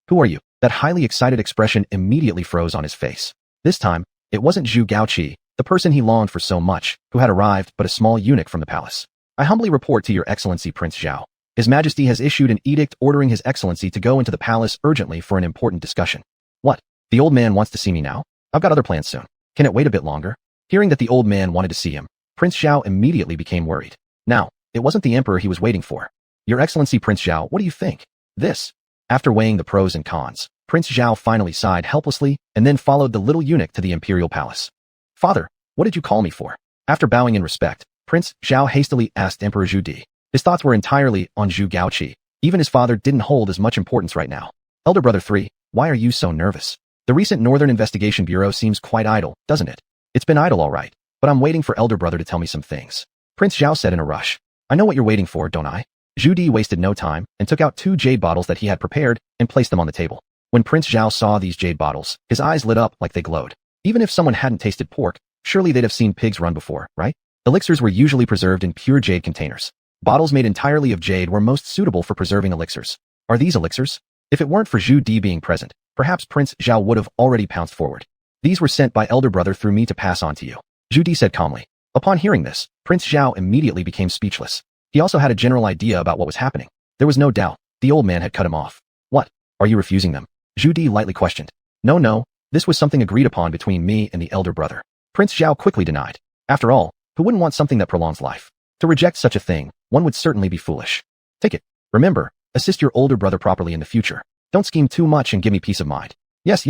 who are you? That highly excited expression immediately froze on his face. This time, it wasn't Zhu Gaoqi, the person he longed for so much, who had arrived, but a small eunuch from the palace. I humbly report to your excellency Prince Zhao. His Majesty has issued an edict ordering his excellency to go into the palace urgently for an important discussion. What? The old man wants to see me now? I've got other plans soon. Can it wait a bit longer? Hearing that the old man wanted to see him, Prince Zhao immediately became worried. Now, it wasn't the emperor he was waiting for. Your excellency Prince Zhao, what do you think? This. After weighing the pros and cons, Prince Zhao finally sighed helplessly and then followed the little eunuch to the imperial palace. Father, what did you call me for? After bowing in respect, Prince Zhao hastily asked Emperor Zhu Di. His thoughts were entirely on Zhu Gaoqi. Even his father didn't hold as much importance right now. Elder brother 3, why are you so nervous? The recent Northern Investigation Bureau seems quite idle, doesn't it? It's been idle all right, but I'm waiting for elder brother to tell me some things. Prince Zhao said in a rush. I know what you're waiting for, don't I? Zhu Di wasted no time and took out 2 jade bottles that he had prepared and placed them on the table. When Prince Zhao saw these jade bottles, his eyes lit up like they glowed. Even if someone hadn't tasted pork, surely they'd have seen pigs run before, right? Elixirs were usually preserved in pure jade containers. Bottles made entirely of jade were most suitable for preserving elixirs. Are these elixirs? If it weren't for Zhu Di being present, perhaps Prince Zhao would have already pounced forward. These were sent by elder brother through me to pass on to you. Zhu Di said calmly. Upon hearing this, Prince Zhao immediately became speechless. He also had a general idea about what was happening. There was no doubt, the old man had cut him off. What? Are you refusing them? Zhu Di lightly questioned. No, this was something agreed upon between me and the elder brother. Prince Zhao quickly denied. After all, who wouldn't want something that prolongs life? To reject such a thing, one would certainly be foolish. Take it. Remember, assist your older brother properly in the future. Don't scheme too much and give me peace of mind. Yes.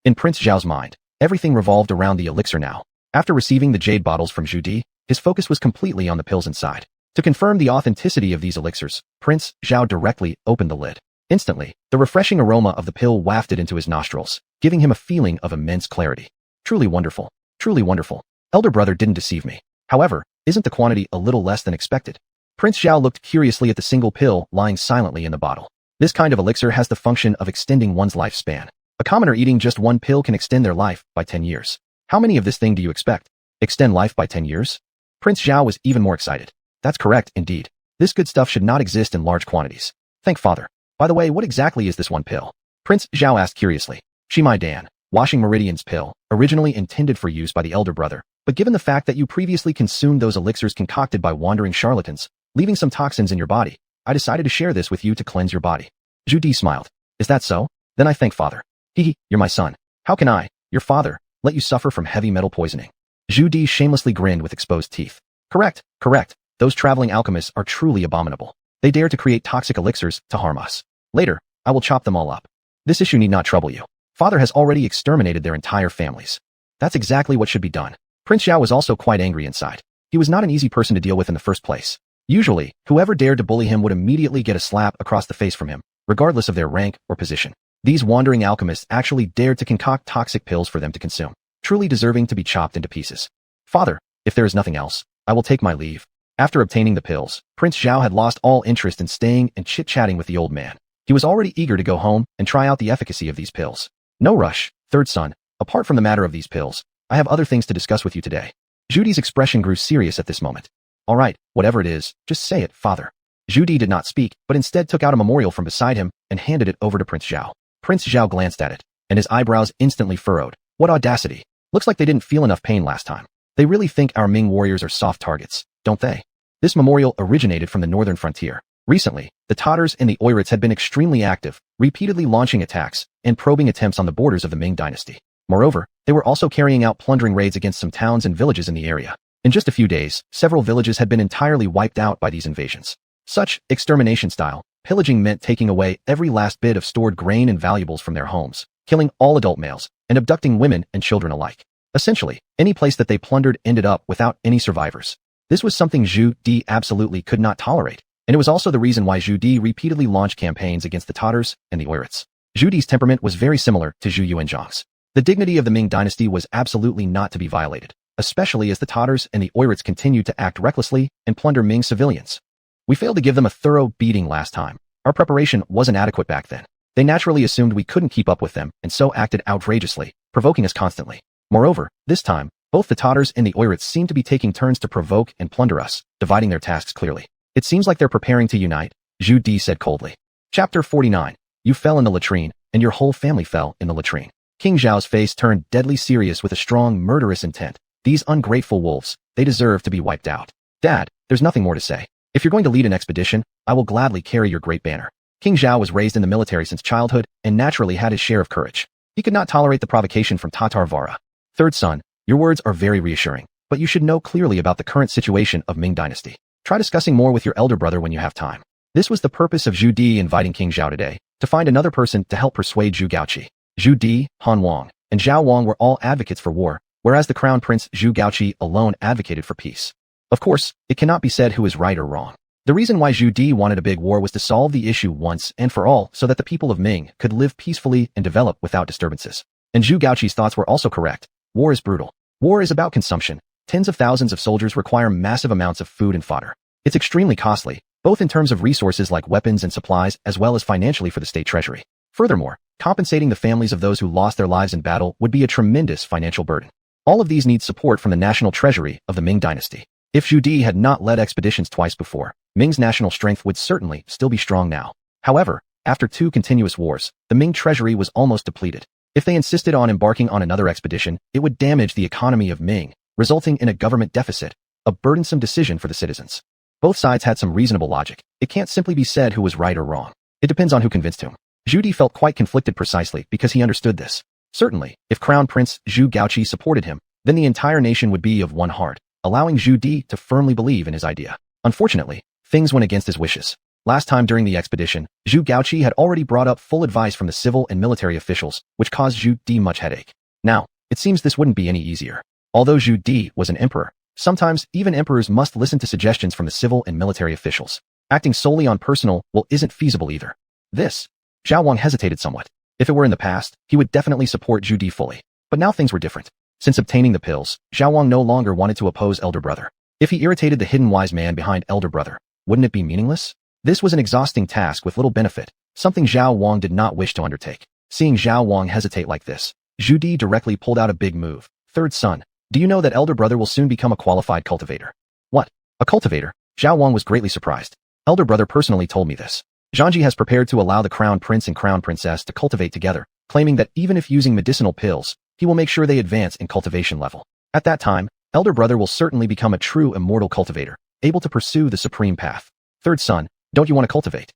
In Prince Zhao's mind, everything revolved around the elixir now. After receiving the jade bottles from Zhu Di, his focus was completely on the pills inside. To confirm the authenticity of these elixirs, Prince Zhao directly opened the lid. Instantly, the refreshing aroma of the pill wafted into his nostrils, giving him a feeling of immense clarity. Truly wonderful. Truly wonderful. Elder brother didn't deceive me. However, isn't the quantity a little less than expected? Prince Zhao looked curiously at the single pill lying silently in the bottle. This kind of elixir has the function of extending one's lifespan. A commoner eating just 1 pill can extend their life by 10 years. How many of this thing do you expect? Extend life by 10 years? Prince Zhao was even more excited. That's correct, indeed. This good stuff should not exist in large quantities. Thank father. By the way, what exactly is this 1 pill? Prince Zhao asked curiously. Shimai Dan. Washing Meridian's pill, originally intended for use by the elder brother, but given the fact that you previously consumed those elixirs concocted by wandering charlatans, leaving some toxins in your body, I decided to share this with you to cleanse your body. Zhu Di smiled. Is that so? Then I thank Father. Hehe, you're my son. How can I, your father, let you suffer from heavy metal poisoning? Zhu Di shamelessly grinned with exposed teeth. Correct, correct. Those traveling alchemists are truly abominable. They dare to create toxic elixirs to harm us. Later, I will chop them all up. This issue need not trouble you. Father has already exterminated their entire families. That's exactly what should be done. Prince Zhao was also quite angry inside. He was not an easy person to deal with in the first place. Usually, whoever dared to bully him would immediately get a slap across the face from him, regardless of their rank or position. These wandering alchemists actually dared to concoct toxic pills for them to consume, truly deserving to be chopped into pieces. Father, if there is nothing else, I will take my leave. After obtaining the pills, Prince Zhao had lost all interest in staying and chit-chatting with the old man. He was already eager to go home and try out the efficacy of these pills. No rush, third son. Apart from the matter of these pills, I have other things to discuss with you today. Zhu Di's expression grew serious at this moment. All right, whatever it is, just say it, father. Zhu Di did not speak, but instead took out a memorial from beside him and handed it over to Prince Zhao. Prince Zhao glanced at it, and his eyebrows instantly furrowed. What audacity. Looks like they didn't feel enough pain last time. They really think our Ming warriors are soft targets, don't they? This memorial originated from the northern frontier. Recently, the Tatars and the Oirats had been extremely active, repeatedly launching attacks and probing attempts on the borders of the Ming Dynasty. Moreover, they were also carrying out plundering raids against some towns and villages in the area. In just a few days, several villages had been entirely wiped out by these invasions. Such extermination-style pillaging meant taking away every last bit of stored grain and valuables from their homes, killing all adult males, and abducting women and children alike. Essentially, any place that they plundered ended up without any survivors. This was something Zhu Di absolutely could not tolerate, and it was also the reason why Zhu Di repeatedly launched campaigns against the Tatars and the Oirats. Zhu Di's temperament was very similar to Zhu Yuanzhang's. The dignity of the Ming Dynasty was absolutely not to be violated, especially as the Tatars and the Oirats continued to act recklessly and plunder Ming civilians. We failed to give them a thorough beating last time. Our preparation wasn't adequate back then. They naturally assumed we couldn't keep up with them and so acted outrageously, provoking us constantly. Moreover, this time, both the Tatars and the Oirats seem to be taking turns to provoke and plunder us, dividing their tasks clearly. It seems like they're preparing to unite, Zhu Di said coldly. Chapter 49. You fell in the latrine, and your whole family fell in the latrine. King Zhao's face turned deadly serious with a strong, murderous intent. These ungrateful wolves, they deserve to be wiped out. Dad, there's nothing more to say. If you're going to lead an expedition, I will gladly carry your great banner. King Zhao was raised in the military since childhood and naturally had his share of courage. He could not tolerate the provocation from Tatar Vara. Third son, your words are very reassuring, but you should know clearly about the current situation of Ming Dynasty. Try discussing more with your elder brother when you have time. This was the purpose of Zhu Di inviting King Zhao today, to find another person to help persuade Zhu Gaoqi. Zhu Di, Han Wang, and Zhao Wang were all advocates for war, whereas the crown prince Zhu Gaoqi alone advocated for peace. Of course, it cannot be said who is right or wrong. The reason why Zhu Di wanted a big war was to solve the issue once and for all so that the people of Ming could live peacefully and develop without disturbances. And Zhu Gaoqi's thoughts were also correct. War is brutal. War is about consumption. Tens of thousands of soldiers require massive amounts of food and fodder. It's extremely costly, both in terms of resources like weapons and supplies as well as financially for the state treasury. Furthermore, compensating the families of those who lost their lives in battle would be a tremendous financial burden. All of these need support from the national treasury of the Ming Dynasty. If Zhu Di had not led expeditions twice before, Ming's national strength would certainly still be strong now. However, after 2 continuous wars, the Ming treasury was almost depleted. If they insisted on embarking on another expedition, it would damage the economy of Ming, resulting in a government deficit, a burdensome decision for the citizens. Both sides had some reasonable logic. It can't simply be said who was right or wrong. It depends on who convinced whom. Zhu Di felt quite conflicted precisely because he understood this. Certainly, if Crown Prince Zhu Gaoqi supported him, then the entire nation would be of one heart, allowing Zhu Di to firmly believe in his idea. Unfortunately, things went against his wishes. Last time during the expedition, Zhu Gaoqi had already brought up full advice from the civil and military officials, which caused Zhu Di much headache. Now, it seems this wouldn't be any easier. Although Zhu Di was an emperor, sometimes even emperors must listen to suggestions from the civil and military officials. Acting solely on personal will isn't feasible either. Zhao Wang hesitated somewhat. If it were in the past, he would definitely support Zhu Di fully. But now things were different. Since obtaining the pills, Zhao Wang no longer wanted to oppose elder brother. If he irritated the hidden wise man behind elder brother, wouldn't it be meaningless? This was an exhausting task with little benefit, something Zhao Wang did not wish to undertake. Seeing Zhao Wang hesitate like this, Zhu Di directly pulled out a big move. Third son, do you know that elder brother will soon become a qualified cultivator? What? A cultivator? Zhao Wang was greatly surprised. Elder brother personally told me this. Zhangji has prepared to allow the crown prince and crown princess to cultivate together, claiming that even if using medicinal pills, he will make sure they advance in cultivation level. At that time, elder brother will certainly become a true immortal cultivator, able to pursue the supreme path. Third son, don't you want to cultivate?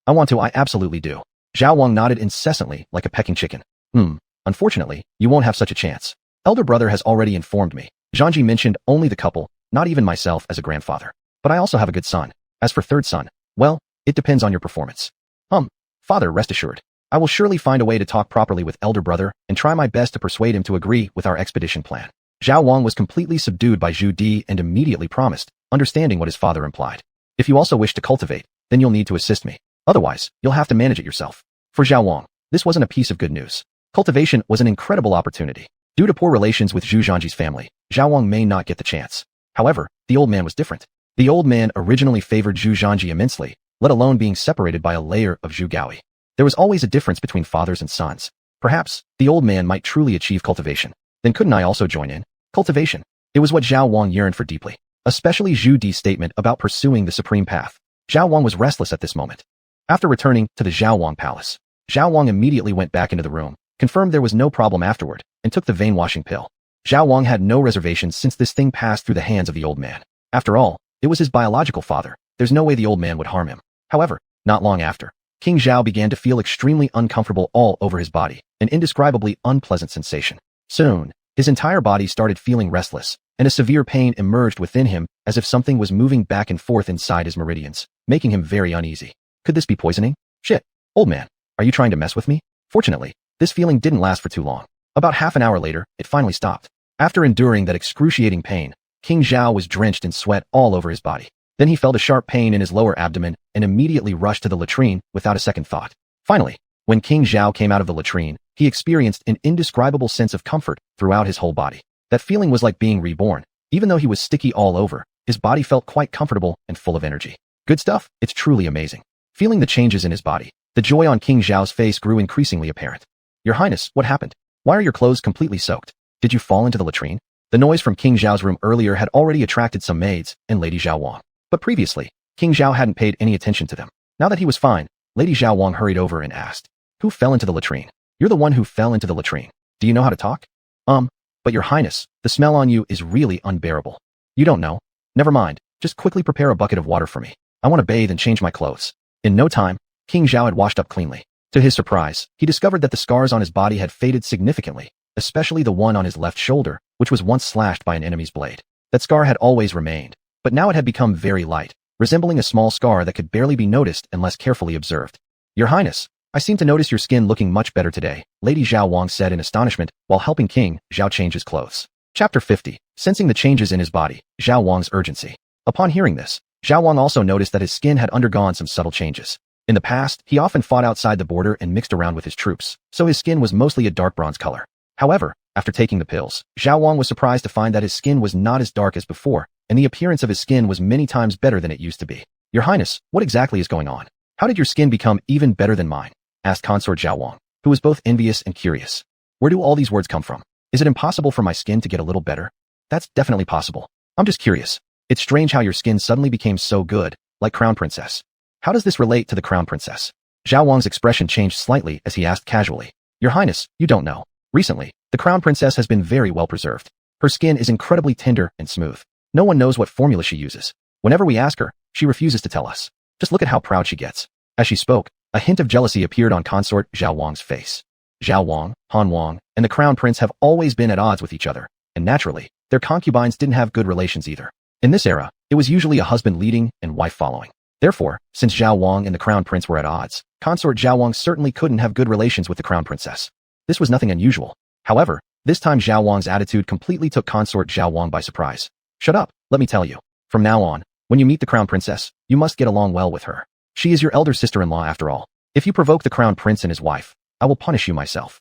I want to, I absolutely do. Xuanhuan nodded incessantly like a pecking chicken. Unfortunately, you won't have such a chance. Elder brother has already informed me. Zhangji mentioned only the couple, not even myself as a grandfather. But I also have a good son. As for third son, well, it depends on your performance. Father, rest assured. I will surely find a way to talk properly with elder brother and try my best to persuade him to agree with our expedition plan. Xuanhuan was completely subdued by Zhu Di and immediately promised, understanding what his father implied. If you also wish to cultivate, then you'll need to assist me. Otherwise, you'll have to manage it yourself. For Xuanhuan, this wasn't a piece of good news. Cultivation was an incredible opportunity. Due to poor relations with Zhu Zhangji's family, Xuanhuan may not get the chance. However, the old man was different. The old man originally favored Zhu Zhangji immensely, let alone being separated by a layer of Zhu Gaoyi. There was always a difference between fathers and sons. Perhaps, the old man might truly achieve cultivation. Then couldn't I also join in? Cultivation. It was what Xuanhuan yearned for deeply. Especially Zhu Di's statement about pursuing the supreme path. Xuanhuan was restless at this moment. After returning to the Xuanhuan palace, Xuanhuan immediately went back into the room, confirmed there was no problem afterward, and took the vein-washing pill. Xuanhuan had no reservations since this thing passed through the hands of the old man. After all, it was his biological father. There's no way the old man would harm him. However, not long after, King Zhao began to feel extremely uncomfortable all over his body, an indescribably unpleasant sensation. Soon, his entire body started feeling restless, and a severe pain emerged within him as if something was moving back and forth inside his meridians, making him very uneasy. Could this be poisoning? Shit. Old man, are you trying to mess with me? Fortunately, this feeling didn't last for too long. About half an hour later, it finally stopped. After enduring that excruciating pain, King Zhao was drenched in sweat all over his body. Then he felt a sharp pain in his lower abdomen and immediately rushed to the latrine without a second thought. Finally, when King Zhao came out of the latrine, he experienced an indescribable sense of comfort throughout his whole body. That feeling was like being reborn. Even though he was sticky all over, his body felt quite comfortable and full of energy. Good stuff? It's truly amazing. Feeling the changes in his body, the joy on King Zhao's face grew increasingly apparent. Your Highness, what happened? Why are your clothes completely soaked? Did you fall into the latrine? The noise from King Zhao's room earlier had already attracted some maids and Lady Xuanhuan. But previously, King Zhao hadn't paid any attention to them. Now that he was fine, Lady Xuanhuan hurried over and asked, who fell into the latrine? You're the one who fell into the latrine. Do you know how to talk? But Your Highness, the smell on you is really unbearable. You don't know? Never mind, just quickly prepare a bucket of water for me. I want to bathe and change my clothes. In no time, King Zhao had washed up cleanly. To his surprise, he discovered that the scars on his body had faded significantly, especially the one on his left shoulder, which was once slashed by an enemy's blade. That scar had always remained, but now it had become very light, resembling a small scar that could barely be noticed unless carefully observed. Your Highness, I seem to notice your skin looking much better today, Lady Xuanhuan said in astonishment while helping King Zhao change his clothes. Chapter 50. Sensing the changes in his body, Xuanhuan's urgency. Upon hearing this, Xuanhuan also noticed that his skin had undergone some subtle changes. In the past, he often fought outside the border and mixed around with his troops, so his skin was mostly a dark bronze color. However, after taking the pills, Xuanhuan was surprised to find that his skin was not as dark as before, and the appearance of his skin was many times better than it used to be. Your Highness, what exactly is going on? How did your skin become even better than mine? Asked Consort Xuanhuan, who was both envious and curious. Where do all these words come from? Is it impossible for my skin to get a little better? That's definitely possible. I'm just curious. It's strange how your skin suddenly became so good, like Crown Princess. How does this relate to the Crown Princess? Xuanhuan's expression changed slightly as he asked casually. Your Highness, you don't know. Recently, the Crown Princess has been very well preserved. Her skin is incredibly tender and smooth. No one knows what formula she uses. Whenever we ask her, she refuses to tell us. Just look at how proud she gets. As she spoke, a hint of jealousy appeared on Consort Xuanhuan's face. Xuanhuan, Hanhuang, and the Crown Prince have always been at odds with each other, and naturally, their concubines didn't have good relations either. In this era, it was usually a husband leading and wife following. Therefore, since Xuanhuan and the Crown Prince were at odds, Consort Xuanhuan certainly couldn't have good relations with the Crown Princess. This was nothing unusual. However, this time Xuanhuan's attitude completely took Consort Xuanhuan by surprise. Shut up, let me tell you. From now on, when you meet the Crown Princess, you must get along well with her. She is your elder sister-in-law after all. If you provoke the Crown Prince and his wife, I will punish you myself.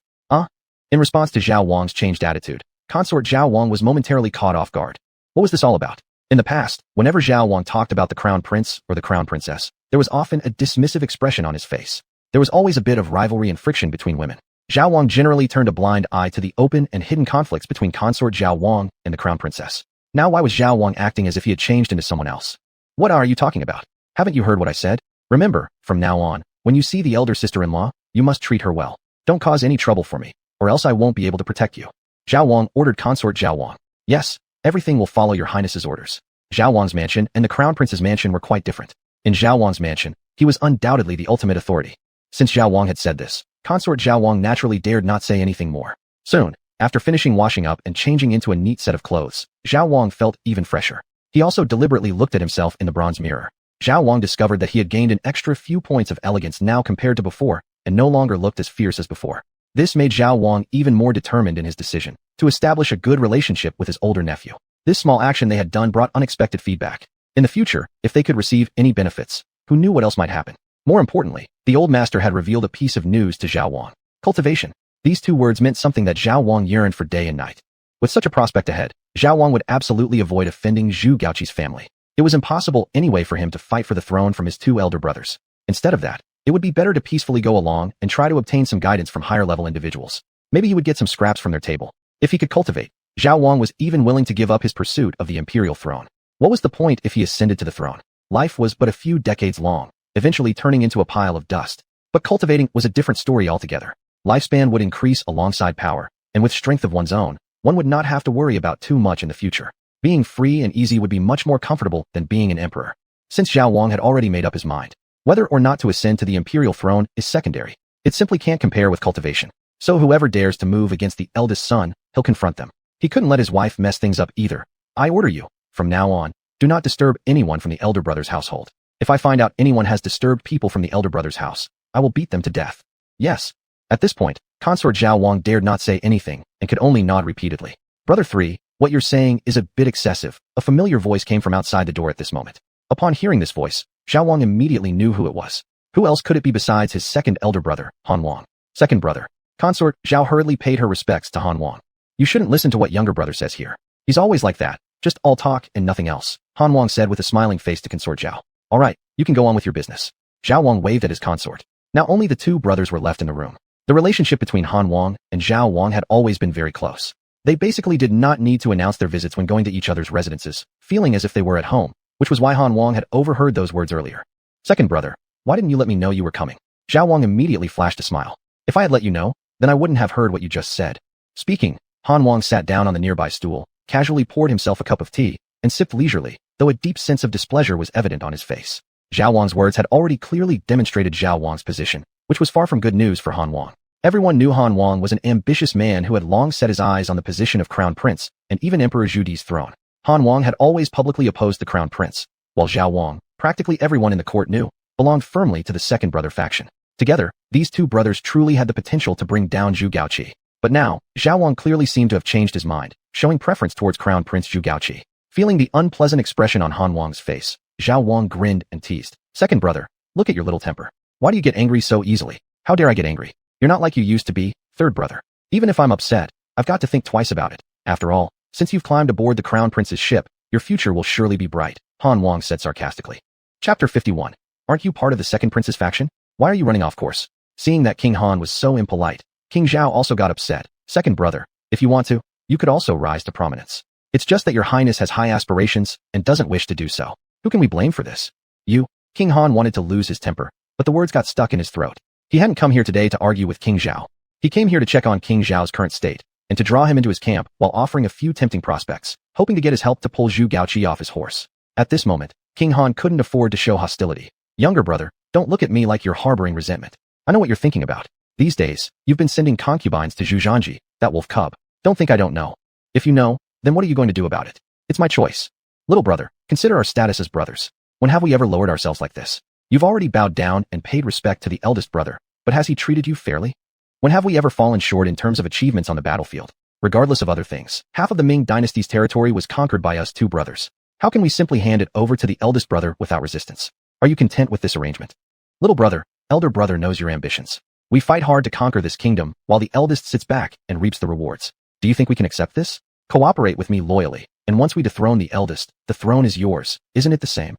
In response to Xuanhuan's changed attitude, Consort Xuanhuan was momentarily caught off guard. What was this all about? In the past, whenever Xuanhuan talked about the Crown Prince or the Crown Princess, there was often a dismissive expression on his face. There was always a bit of rivalry and friction between women. Xuanhuan generally turned a blind eye to the open and hidden conflicts between Consort Xuanhuan and the Crown Princess. Now why was Xuanhuan acting as if he had changed into someone else? What are you talking about? Haven't you heard what I said? Remember, from now on, when you see the elder sister-in-law, you must treat her well. Don't cause any trouble for me, or else I won't be able to protect you. Zhao Wang ordered Consort Zhao Wang. Yes, everything will follow your highness's orders. Zhao Wang's mansion and the crown prince's mansion were quite different. In Zhao Wang's mansion, he was undoubtedly the ultimate authority. Since Zhao Wang had said this, Consort Zhao Wang naturally dared not say anything more. Soon, after finishing washing up and changing into a neat set of clothes, Zhao Wang felt even fresher. He also deliberately looked at himself in the bronze mirror. Zhao Wang discovered that he had gained an extra few points of elegance now compared to before, and no longer looked as fierce as before. This made Zhao Wang even more determined in his decision to establish a good relationship with his older nephew. This small action they had done brought unexpected feedback. In the future, if they could receive any benefits, who knew what else might happen? More importantly, the old master had revealed a piece of news to Zhao Wang. Cultivation. These two words meant something that Zhao Wang yearned for day and night. With such a prospect ahead, Zhao Wang would absolutely avoid offending Zhu Gaoqi's family. It was impossible anyway for him to fight for the throne from his two elder brothers. Instead of that, it would be better to peacefully go along and try to obtain some guidance from higher-level individuals. Maybe he would get some scraps from their table. If he could cultivate, Zhao Wang was even willing to give up his pursuit of the imperial throne. What was the point if he ascended to the throne? Life was but a few decades long, eventually turning into a pile of dust. But cultivating was a different story altogether. Lifespan would increase alongside power, and with strength of one's own, one would not have to worry about too much in the future. Being free and easy would be much more comfortable than being an emperor. Since Zhao Wang had already made up his mind, whether or not to ascend to the imperial throne is secondary. It simply can't compare with cultivation. So whoever dares to move against the eldest son, he'll confront them. He couldn't let his wife mess things up either. I order you, from now on, do not disturb anyone from the elder brother's household. If I find out anyone has disturbed people from the elder brother's house, I will beat them to death. Yes. At this point, Consort Zhao Wang dared not say anything and could only nod repeatedly. Brother 3, what you're saying is a bit excessive. A familiar voice came from outside the door at this moment. Upon hearing this voice, Zhao Wang immediately knew who it was. Who else could it be besides his second elder brother, Han Wang? Second brother. Consort Zhao hurriedly paid her respects to Han Wang. You shouldn't listen to what younger brother says here. He's always like that, just all talk and nothing else, Han Wang said with a smiling face to Consort Zhao. All right, you can go on with your business. Zhao Wang waved at his consort. Now only the two brothers were left in the room. The relationship between Han Wang and Zhao Wang had always been very close. They basically did not need to announce their visits when going to each other's residences, feeling as if they were at home, which was why Han Wang had overheard those words earlier. Second brother, why didn't you let me know you were coming? Zhao Wang immediately flashed a smile. If I had let you know, then I wouldn't have heard what you just said. Speaking, Han Wang sat down on the nearby stool, casually poured himself a cup of tea, and sipped leisurely, though a deep sense of displeasure was evident on his face. Zhao Wang's words had already clearly demonstrated Zhao Wang's position, which was far from good news for Han Wang. Everyone knew Han Wang was an ambitious man who had long set his eyes on the position of crown prince and even Emperor Zhu Di's throne. Han Wang had always publicly opposed the crown prince, while Zhao Wang, practically everyone in the court knew, belonged firmly to the second brother faction. Together, these two brothers truly had the potential to bring down Zhu Gaoqi. But now, Zhao Wang clearly seemed to have changed his mind, showing preference towards Crown Prince Zhu Gaoqi. Feeling the unpleasant expression on Han Wang's face, Zhao Wang grinned and teased. Second brother, look at your little temper. Why do you get angry so easily? How dare I get angry? You're not like you used to be, third brother. Even if I'm upset, I've got to think twice about it. After all, since you've climbed aboard the Crown Prince's ship, your future will surely be bright, Han Wang said sarcastically. Chapter 51. Aren't you part of the second prince's faction? Why are you running off course? Seeing that King Han was so impolite, King Zhao also got upset. Second brother, if you want to, you could also rise to prominence. It's just that your highness has high aspirations and doesn't wish to do so. Who can we blame for this? You. King Han wanted to lose his temper, but the words got stuck in his throat. He hadn't come here today to argue with King Zhao. He came here to check on King Zhao's current state, and to draw him into his camp while offering a few tempting prospects, hoping to get his help to pull Zhu Gaoqi off his horse. At this moment, King Han couldn't afford to show hostility. Younger brother, don't look at me like you're harboring resentment. I know what you're thinking about. These days, you've been sending concubines to Zhu, that wolf cub. Don't think I don't know. If you know, then what are you going to do about it? It's my choice. Little brother, consider our status as brothers. When have we ever lowered ourselves like this? You've already bowed down and paid respect to the eldest brother, but has he treated you fairly? When have we ever fallen short in terms of achievements on the battlefield? Regardless of other things, half of the Ming Dynasty's territory was conquered by us two brothers. How can we simply hand it over to the eldest brother without resistance? Are you content with this arrangement? Little brother, elder brother knows your ambitions. We fight hard to conquer this kingdom while the eldest sits back and reaps the rewards. Do you think we can accept this? Cooperate with me loyally, and once we dethrone the eldest, the throne is yours, isn't it the same?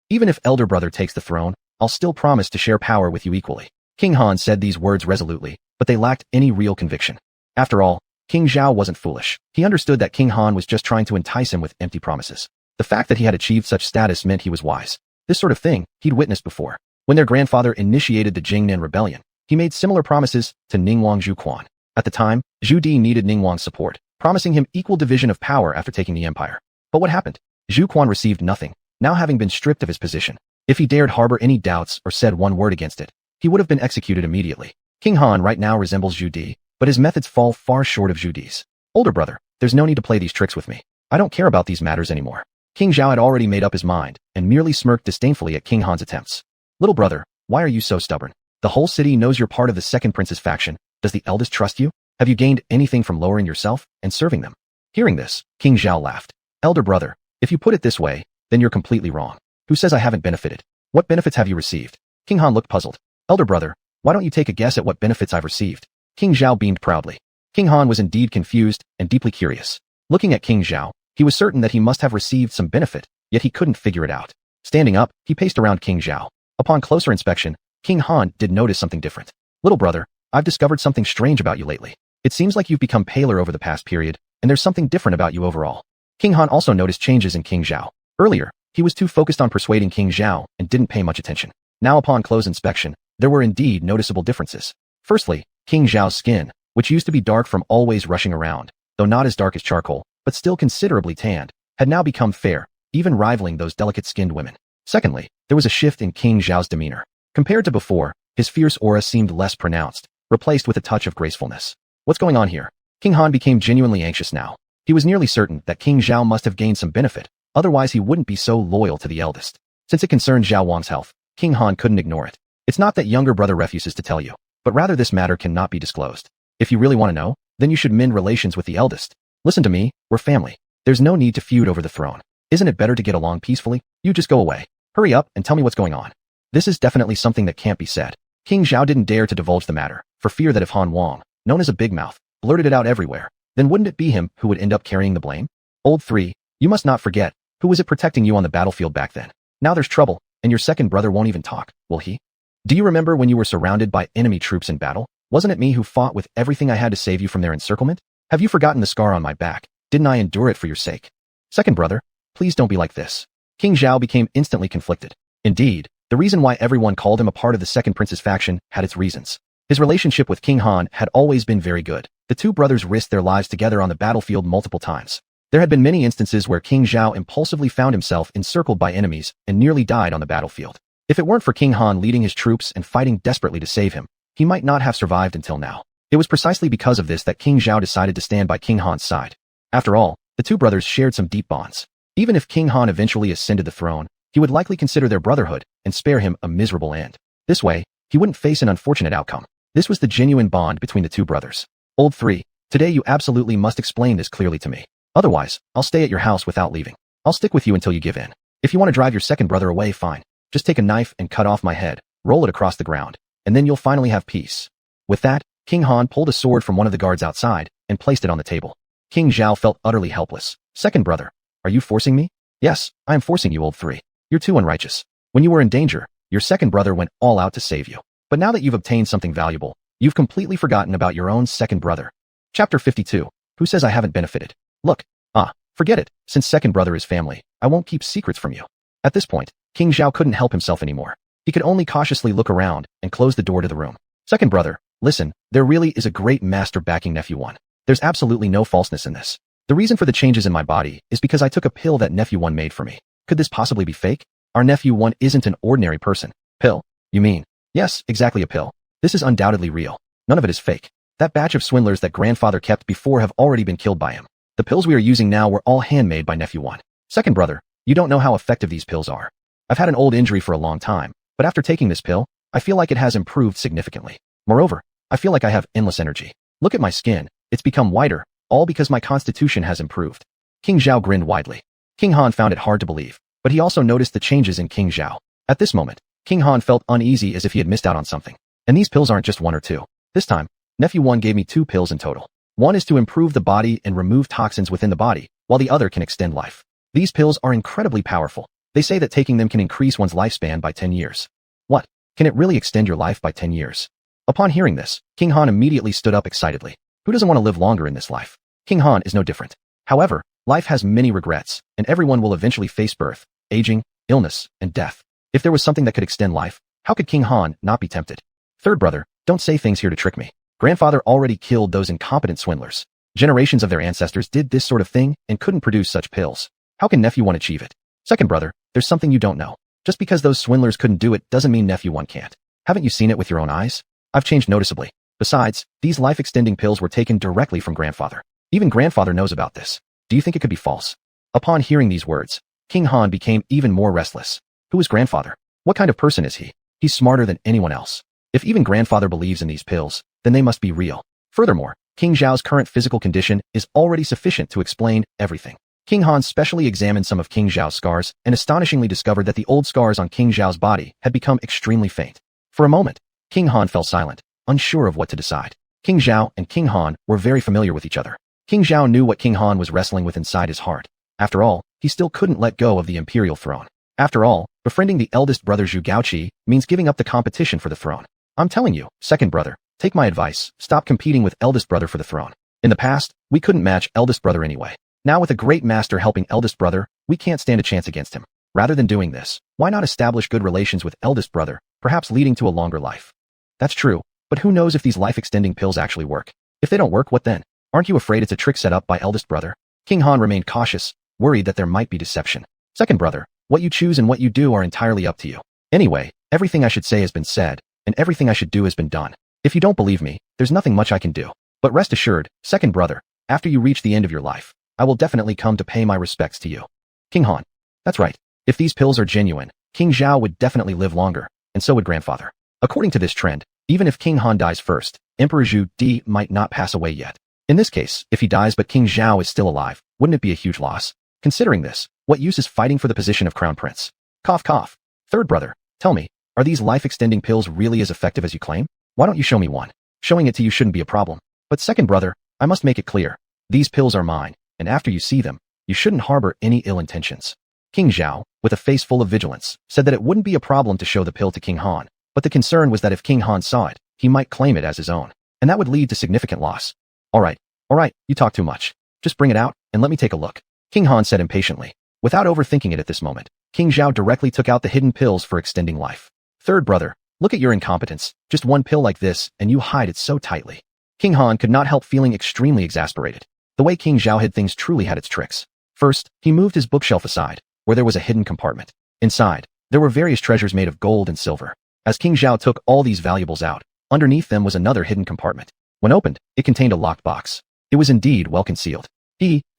Even if elder brother takes the throne, I'll still promise to share power with you equally. King Han said these words resolutely, but they lacked any real conviction. After all, King Zhao wasn't foolish. He understood that King Han was just trying to entice him with empty promises. The fact that he had achieved such status meant he was wise. This sort of thing he'd witnessed before. When their grandfather initiated the Jingnan rebellion, he made similar promises to Ningguang Zhuquan. At the time, Zhu Di needed Ningguang's support, promising him equal division of power after taking the empire. But what happened? Zhuquan received nothing, now having been stripped of his position. If he dared harbor any doubts or said one word against it, he would have been executed immediately. King Han right now resembles Zhu Di, but his methods fall far short of Zhu Di's. Older brother, there's no need to play these tricks with me. I don't care about these matters anymore. King Zhao had already made up his mind and merely smirked disdainfully at King Han's attempts. Little brother, why are you so stubborn? The whole city knows you're part of the second prince's faction. Does the eldest trust you? Have you gained anything from lowering yourself and serving them? Hearing this, King Zhao laughed. Elder brother, if you put it this way, then you're completely wrong. Who says I haven't benefited? What benefits have you received? King Han looked puzzled. Elder brother, why don't you take a guess at what benefits I've received? King Zhao beamed proudly. King Han was indeed confused and deeply curious. Looking at King Zhao, he was certain that he must have received some benefit, yet he couldn't figure it out. Standing up, he paced around King Zhao. Upon closer inspection, King Han did notice something different. Little brother, I've discovered something strange about you lately. It seems like you've become paler over the past period, and there's something different about you overall. King Han also noticed changes in King Zhao. Earlier, he was too focused on persuading King Zhao and didn't pay much attention. Now upon close inspection, there were indeed noticeable differences. Firstly, King Zhao's skin, which used to be dark from always rushing around, though not as dark as charcoal, but still considerably tanned, had now become fair, even rivaling those delicate-skinned women. Secondly, there was a shift in King Zhao's demeanor. Compared to before, his fierce aura seemed less pronounced, replaced with a touch of gracefulness. What's going on here? King Han became genuinely anxious now. He was nearly certain that King Zhao must have gained some benefit, otherwise he wouldn't be so loyal to the eldest. Since it concerned Zhao Wang's health, King Han couldn't ignore it. It's not that younger brother refuses to tell you, but rather this matter cannot be disclosed. If you really want to know, then you should mend relations with the eldest. Listen to me, we're family. There's no need to feud over the throne. Isn't it better to get along peacefully? You just go away. Hurry up and tell me what's going on. This is definitely something that can't be said. King Zhao didn't dare to divulge the matter, for fear that if Han Wang, known as a big mouth, blurted it out everywhere, then wouldn't it be him who would end up carrying the blame? Old 3, you must not forget, who was it protecting you on the battlefield back then? Now there's trouble, and your second brother won't even talk, will he? Do you remember when you were surrounded by enemy troops in battle? Wasn't it me who fought with everything I had to save you from their encirclement? Have you forgotten the scar on my back? Didn't I endure it for your sake? Second brother, please don't be like this. King Zhao became instantly conflicted. Indeed, the reason why everyone called him a part of the second prince's faction had its reasons. His relationship with King Han had always been very good. The two brothers risked their lives together on the battlefield multiple times. There had been many instances where King Zhao impulsively found himself encircled by enemies and nearly died on the battlefield. If it weren't for King Han leading his troops and fighting desperately to save him, he might not have survived until now. It was precisely because of this that King Zhao decided to stand by King Han's side. After all, the two brothers shared some deep bonds. Even if King Han eventually ascended the throne, he would likely consider their brotherhood and spare him a miserable end. This way, he wouldn't face an unfortunate outcome. This was the genuine bond between the two brothers. Old 3, today you absolutely must explain this clearly to me. Otherwise, I'll stay at your house without leaving. I'll stick with you until you give in. If you want to drive your second brother away, fine. Just take a knife and cut off my head, roll it across the ground, and then you'll finally have peace. With that, King Han pulled a sword from one of the guards outside and placed it on the table. King Zhao felt utterly helpless. Second brother, are you forcing me? Yes, I am forcing you, Old 3. You're too unrighteous. When you were in danger, your second brother went all out to save you. But now that you've obtained something valuable, you've completely forgotten about your own second brother. Chapter 52. Who says I haven't benefited? Look, forget it. Since second brother is family, I won't keep secrets from you. At this point, King Zhao couldn't help himself anymore. He could only cautiously look around and close the door to the room. Second brother, listen, there really is a great master backing nephew one. There's absolutely no falseness in this. The reason for the changes in my body is because I took a pill that nephew one made for me. Could this possibly be fake? Our nephew one isn't an ordinary person. Pill? You mean? Yes, exactly a pill. This is undoubtedly real. None of it is fake. That batch of swindlers that grandfather kept before have already been killed by him. The pills we are using now were all handmade by nephew one. Second brother, you don't know how effective these pills are. I've had an old injury for a long time, but after taking this pill, I feel like it has improved significantly. Moreover, I feel like I have endless energy. Look at my skin, it's become whiter, all because my constitution has improved. King Zhao grinned widely. King Han found it hard to believe, but he also noticed the changes in King Zhao. At this moment, King Han felt uneasy as if he had missed out on something. And these pills aren't just one or two. This time, nephew one gave me 2 pills in total. One is to improve the body and remove toxins within the body, while the other can extend life. These pills are incredibly powerful. They say that taking them can increase one's lifespan by 10 years. What? Can it really extend your life by 10 years? Upon hearing this, King Han immediately stood up excitedly. Who doesn't want to live longer in this life? King Han is no different. However, life has many regrets, and everyone will eventually face birth, aging, illness, and death. If there was something that could extend life, how could King Han not be tempted? Third brother, Don't say things here to trick me. Grandfather already killed those incompetent swindlers. Generations of their ancestors did this sort of thing and couldn't produce such pills. How can nephew one achieve it? Second brother, there's something you don't know. Just because those swindlers couldn't do it doesn't mean nephew one can't. Haven't you seen it with your own eyes? I've changed noticeably. Besides, these life-extending pills were taken directly from grandfather. Even grandfather knows about this. Do you think it could be false? Upon hearing these words, King Han became even more restless. Who is grandfather? What kind of person is he? He's smarter than anyone else. If even grandfather believes in these pills, then they must be real. Furthermore, King Zhao's current physical condition is already sufficient to explain everything. King Han specially examined some of King Zhao's scars and astonishingly discovered that the old scars on King Zhao's body had become extremely faint. For a moment, King Han fell silent, unsure of what to decide. King Zhao and King Han were very familiar with each other. King Zhao knew what King Han was wrestling with inside his heart. After all, he still couldn't let go of the imperial throne. After all, befriending the eldest brother Zhu Gaoqi means giving up the competition for the throne. I'm telling you, second brother, take my advice, stop competing with eldest brother for the throne. In the past, we couldn't match eldest brother anyway. Now with a great master helping eldest brother, we can't stand a chance against him. Rather than doing this, why not establish good relations with eldest brother, perhaps leading to a longer life? That's true, but who knows if these life-extending pills actually work? If they don't work, what then? Aren't you afraid it's a trick set up by eldest brother? King Han remained cautious, worried that there might be deception. Second brother, what you choose and what you do are entirely up to you. Anyway, everything I should say has been said, and everything I should do has been done. If you don't believe me, there's nothing much I can do. But rest assured, second brother, after you reach the end of your life, I will definitely come to pay my respects to you. King Han. That's right. If these pills are genuine, King Zhao would definitely live longer, and so would grandfather. According to this trend, even if King Han dies first, Emperor Zhu Di might not pass away yet. In this case, if he dies but King Zhao is still alive, wouldn't it be a huge loss? Considering this, what use is fighting for the position of crown prince? Cough cough. Third brother, tell me, are these life-extending pills really as effective as you claim? Why don't you show me one? Showing it to you shouldn't be a problem. But second brother, I must make it clear. These pills are mine, and after you see them, you shouldn't harbor any ill intentions. King Zhao, with a face full of vigilance, said that it wouldn't be a problem to show the pill to King Han, but the concern was that if King Han saw it, he might claim it as his own, and that would lead to significant loss. All right, you talk too much. Just bring it out, and let me take a look. King Han said impatiently. Without overthinking it at this moment, King Zhao directly took out the hidden pills for extending life. Third brother, look at your incompetence. Just one pill like this, and you hide it so tightly. King Han could not help feeling extremely exasperated. The way King Zhao hid things truly had its tricks. First, he moved his bookshelf aside, where there was a hidden compartment. Inside, there were various treasures made of gold and silver. As King Zhao took all these valuables out, underneath them was another hidden compartment. When opened, it contained a locked box. It was indeed well concealed.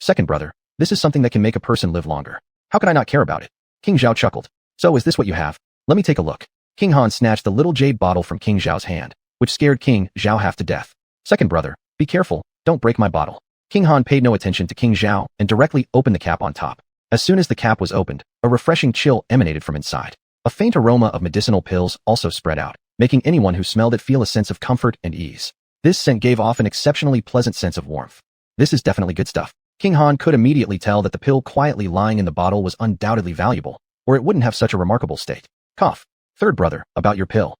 Second brother, this is something that can make a person live longer. How could I not care about it? King Zhao chuckled. So is this what you have? Let me take a look. King Han snatched the little jade bottle from King Zhao's hand, which scared King Zhao half to death. Second brother, be careful, don't break my bottle. King Han paid no attention to King Zhao and directly opened the cap on top. As soon as the cap was opened, a refreshing chill emanated from inside. A faint aroma of medicinal pills also spread out, making anyone who smelled it feel a sense of comfort and ease. This scent gave off an exceptionally pleasant sense of warmth. This is definitely good stuff. King Han could immediately tell that the pill quietly lying in the bottle was undoubtedly valuable, or it wouldn't have such a remarkable state. Cough. Third brother, about your pill.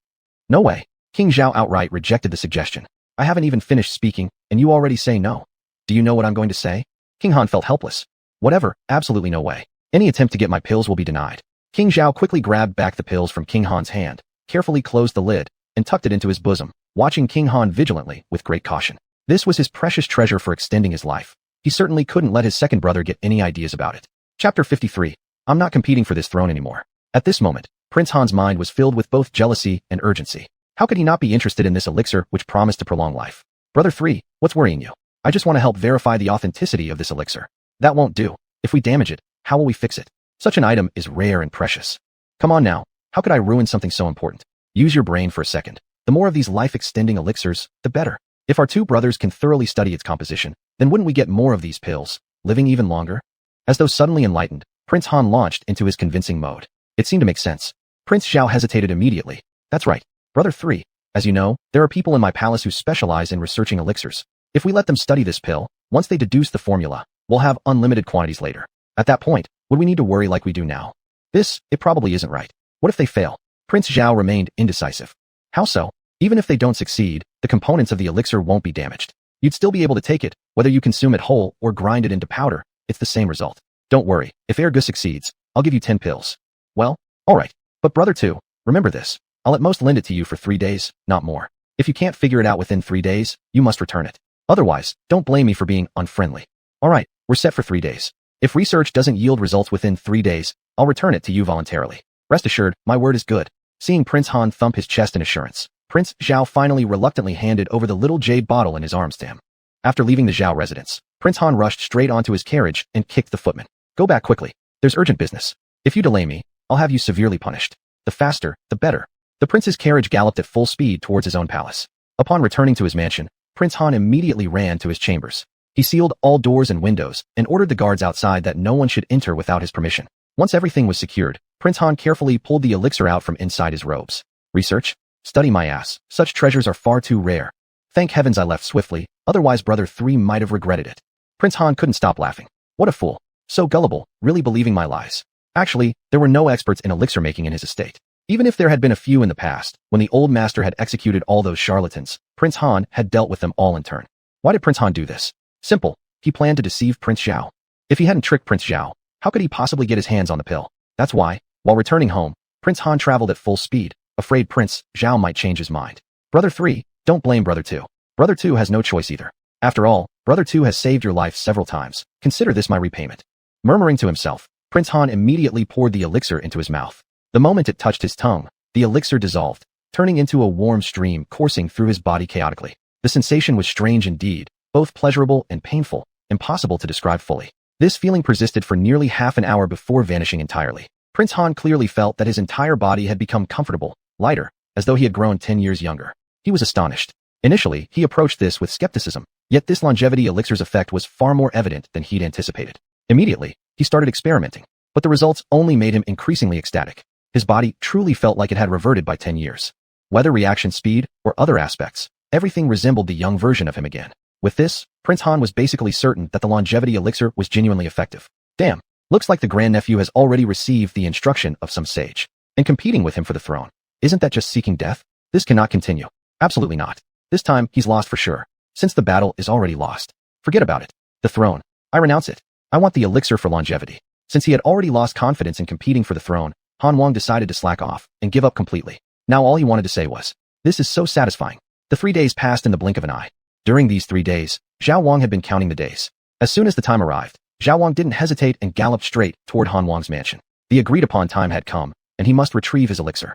No way. King Zhao outright rejected the suggestion. I haven't even finished speaking, and you already say no. Do you know what I'm going to say? King Han felt helpless. Whatever, absolutely no way. Any attempt to get my pills will be denied. King Zhao quickly grabbed back the pills from King Han's hand, carefully closed the lid, and tucked it into his bosom, watching King Han vigilantly with great caution. This was his precious treasure for extending his life. He certainly couldn't let his second brother get any ideas about it. Chapter 53. I'm not competing for this throne anymore. At this moment, Prince Han's mind was filled with both jealousy and urgency. How could he not be interested in this elixir which promised to prolong life? Brother 3, what's worrying you? I just want to help verify the authenticity of this elixir. That won't do. If we damage it, how will we fix it? Such an item is rare and precious. Come on now, how could I ruin something so important? Use your brain for a second. The more of these life-extending elixirs, the better. If our two brothers can thoroughly study its composition, then wouldn't we get more of these pills, living even longer? As though suddenly enlightened, Prince Han launched into his convincing mode. It seemed to make sense. Prince Zhao hesitated immediately. That's right, Brother 3. As you know, there are people in my palace who specialize in researching elixirs. If we let them study this pill, once they deduce the formula, we'll have unlimited quantities later. At that point, would we need to worry like we do now? It probably isn't right. What if they fail? Prince Zhao remained indecisive. How so? Even if they don't succeed, the components of the elixir won't be damaged. You'd still be able to take it, whether you consume it whole or grind it into powder, it's the same result. Don't worry, if Ergus succeeds, I'll give you 10 pills. Well, alright. But Brother 2, remember this. I'll at most lend it to you for 3 days, not more. If you can't figure it out within 3 days, you must return it. Otherwise, don't blame me for being unfriendly. Alright, we're set for 3 days. If research doesn't yield results within 3 days, I'll return it to you voluntarily. Rest assured, my word is good. Seeing Prince Han thump his chest in assurance, Prince Zhao finally reluctantly handed over the little jade bottle in his arms to him. After leaving the Zhao residence, Prince Han rushed straight onto his carriage and kicked the footman. Go back quickly. There's urgent business. If you delay me, I'll have you severely punished. The faster, the better. The prince's carriage galloped at full speed towards his own palace. Upon returning to his mansion, Prince Han immediately ran to his chambers. He sealed all doors and windows and ordered the guards outside that no one should enter without his permission. Once everything was secured, Prince Han carefully pulled the elixir out from inside his robes. Research? Study my ass. Such treasures are far too rare. Thank heavens I left swiftly, otherwise Brother 3 might have regretted it. Prince Han couldn't stop laughing. What a fool. So gullible, really believing my lies. Actually, there were no experts in elixir making in his estate. Even if there had been a few in the past, when the old master had executed all those charlatans, Prince Han had dealt with them all in turn. Why did Prince Han do this? Simple. He planned to deceive Prince Zhao. If he hadn't tricked Prince Zhao, how could he possibly get his hands on the pill? That's why, while returning home, Prince Han traveled at full speed, afraid Prince Zhao might change his mind. Brother 3, don't blame Brother 2. Brother 2 has no choice either. After all, Brother 2 has saved your life several times. Consider this my repayment. Murmuring to himself, Prince Han immediately poured the elixir into his mouth. The moment it touched his tongue, the elixir dissolved, turning into a warm stream coursing through his body chaotically. The sensation was strange indeed, both pleasurable and painful, impossible to describe fully. This feeling persisted for nearly half an hour before vanishing entirely. Prince Han clearly felt that his entire body had become comfortable, lighter, as though he had grown 10 years younger. He was astonished. Initially, he approached this with skepticism, yet this longevity elixir's effect was far more evident than he'd anticipated. Immediately, he started experimenting, but the results only made him increasingly ecstatic. His body truly felt like it had reverted by 10 years. Whether reaction speed or other aspects, everything resembled the young version of him again. With this, Prince Han was basically certain that the longevity elixir was genuinely effective. Damn, looks like the grandnephew has already received the instruction of some sage. And competing with him for the throne. Isn't that just seeking death? This cannot continue. Absolutely not. This time, he's lost for sure. Since the battle is already lost. Forget about it. The throne. I renounce it. I want the elixir for longevity. Since he had already lost confidence in competing for the throne, Han Wang decided to slack off and give up completely. Now all he wanted to say was, this is so satisfying. The 3 days passed in the blink of an eye. During these 3 days, Zhao Wang had been counting the days. As soon as the time arrived, Zhao Wang didn't hesitate and galloped straight toward Han Wang's mansion. The agreed-upon time had come, and he must retrieve his elixir.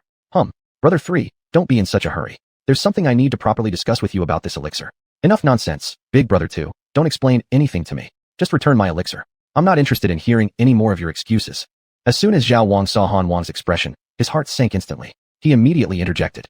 Brother 3, don't be in such a hurry. There's something I need to properly discuss with you about this elixir. Enough nonsense, Big Brother 2. Don't explain anything to me. Just return my elixir. I'm not interested in hearing any more of your excuses. As soon as Zhao Wang saw Han Wang's expression, his heart sank instantly. He immediately interjected.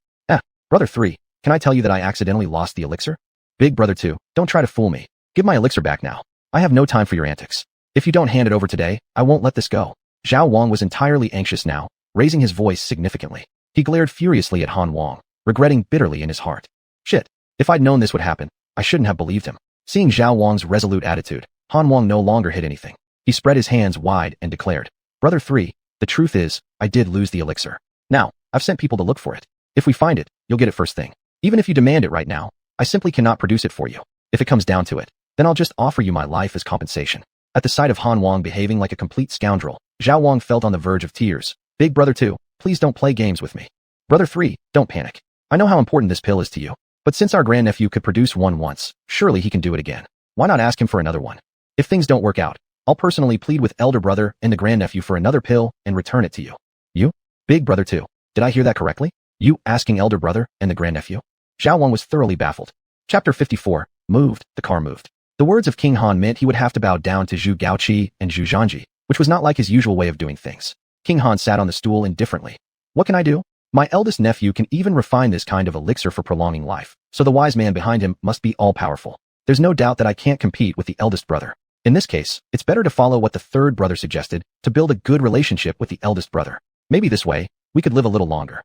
Brother 3, can I tell you that I accidentally lost the elixir? Big Brother 2, don't try to fool me. Give my elixir back now. I have no time for your antics. If you don't hand it over today, I won't let this go. Zhao Wang was entirely anxious now, raising his voice significantly. He glared furiously at Han Wang, regretting bitterly in his heart. Shit, if I'd known this would happen, I shouldn't have believed him. Seeing Zhao Wang's resolute attitude, Han Wang no longer hid anything. He spread his hands wide and declared, Brother 3, the truth is, I did lose the elixir. Now, I've sent people to look for it. If we find it, you'll get it first thing. Even if you demand it right now, I simply cannot produce it for you. If it comes down to it, then I'll just offer you my life as compensation. At the sight of Han Wang behaving like a complete scoundrel, Zhao Wang felt on the verge of tears. Big Brother 2, please don't play games with me. Brother 3, don't panic. I know how important this pill is to you. But since our grandnephew could produce one once, surely he can do it again. Why not ask him for another one? If things don't work out, I'll personally plead with elder brother and the grandnephew for another pill and return it to you. You? Big Brother 2, did I hear that correctly? You asking elder brother and the grandnephew? Zhao Wang was thoroughly baffled. Chapter 54, moved, the car moved. The words of King Han meant he would have to bow down to Zhu Gaoqi and Zhu Zhanji, which was not like his usual way of doing things. King Han sat on the stool indifferently. What can I do? My eldest nephew can even refine this kind of elixir for prolonging life, so the wise man behind him must be all-powerful. There's no doubt that I can't compete with the eldest brother. In this case, it's better to follow what the third brother suggested, to build a good relationship with the eldest brother. Maybe this way, we could live a little longer.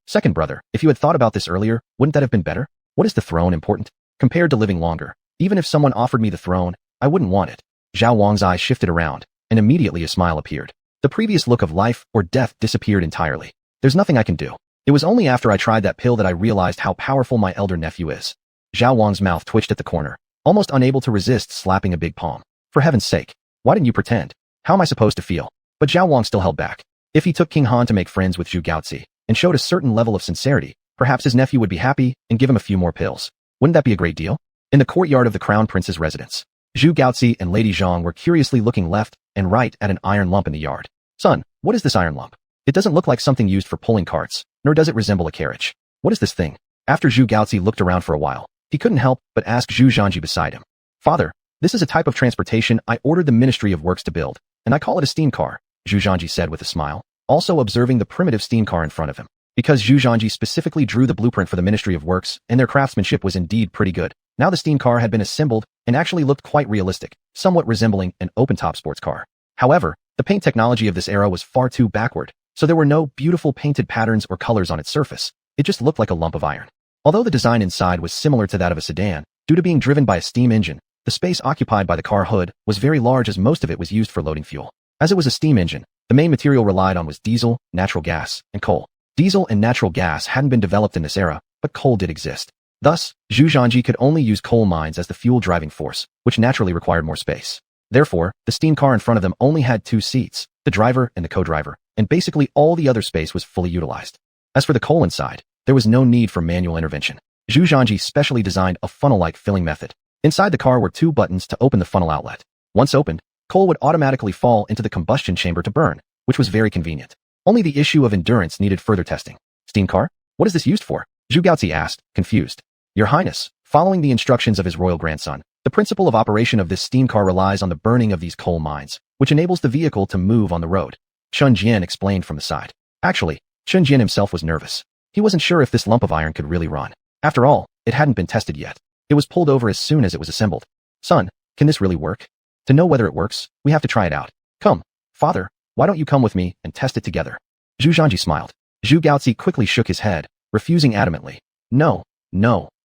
Second brother, if you had thought about this earlier, wouldn't that have been better? What is the throne important? Compared to living longer, even if someone offered me the throne, I wouldn't want it. Zhao Wang's eyes shifted around, and immediately a smile appeared. The previous look of life or death disappeared entirely. There's nothing I can do. It was only after I tried that pill that I realized how powerful my elder nephew is. Zhao Wang's mouth twitched at the corner, almost unable to resist slapping a big palm. For heaven's sake, why didn't you pretend? How am I supposed to feel? But Zhao Wang still held back. If he took King Han to make friends with Zhu Gaozi, and showed a certain level of sincerity, Perhaps his nephew would be happy and give him a few more pills. Wouldn't that be a great deal? In the courtyard of the crown prince's residence, Zhu Gaozi and Lady Zhang were curiously looking left and right at an iron lump in the yard. Son, what is this iron lump? It doesn't look like something used for pulling carts, nor does it resemble a carriage. What is this thing? After Zhu Gaozi looked around for a while, he couldn't help but ask Zhu Zhanji beside him. Father, this is a type of transportation I ordered the Ministry of Works to build, and I call it a steam car, Zhu Zhanji said with a smile, also observing the primitive steam car in front of him. Because Zhu Zhanji specifically drew the blueprint for the Ministry of Works, and their craftsmanship was indeed pretty good, now the steam car had been assembled and actually looked quite realistic, somewhat resembling an open-top sports car. However, the paint technology of this era was far too backward, so there were no beautiful painted patterns or colors on its surface. It just looked like a lump of iron. Although the design inside was similar to that of a sedan, due to being driven by a steam engine, the space occupied by the car hood was very large as most of it was used for loading fuel. As it was a steam engine, the main material relied on was diesel, natural gas, and coal. Diesel and natural gas hadn't been developed in this era, but coal did exist. Thus, Zhu Zhanji could only use coal mines as the fuel driving force, which naturally required more space. Therefore, the steam car in front of them only had 2 seats, the driver and the co-driver, and basically all the other space was fully utilized. As for the coal inside, there was no need for manual intervention. Zhu Zhanji specially designed a funnel-like filling method. Inside the car were 2 buttons to open the funnel outlet. Once opened, coal would automatically fall into the combustion chamber to burn, which was very convenient. Only the issue of endurance needed further testing. Steam car? What is this used for? Zhu Gaozi asked, confused. Your Highness, following the instructions of his royal grandson, the principle of operation of this steam car relies on the burning of these coal mines, which enables the vehicle to move on the road. Chen Jian explained from the side. Actually, Chen Jian himself was nervous. He wasn't sure if this lump of iron could really run. After all, it hadn't been tested yet. It was pulled over as soon as it was assembled. Son, can this really work? To know whether it works, we have to try it out. Come, father, why don't you come with me and test it together? Zhu Zhanji smiled. Zhu Gaozi quickly shook his head, refusing adamantly. No,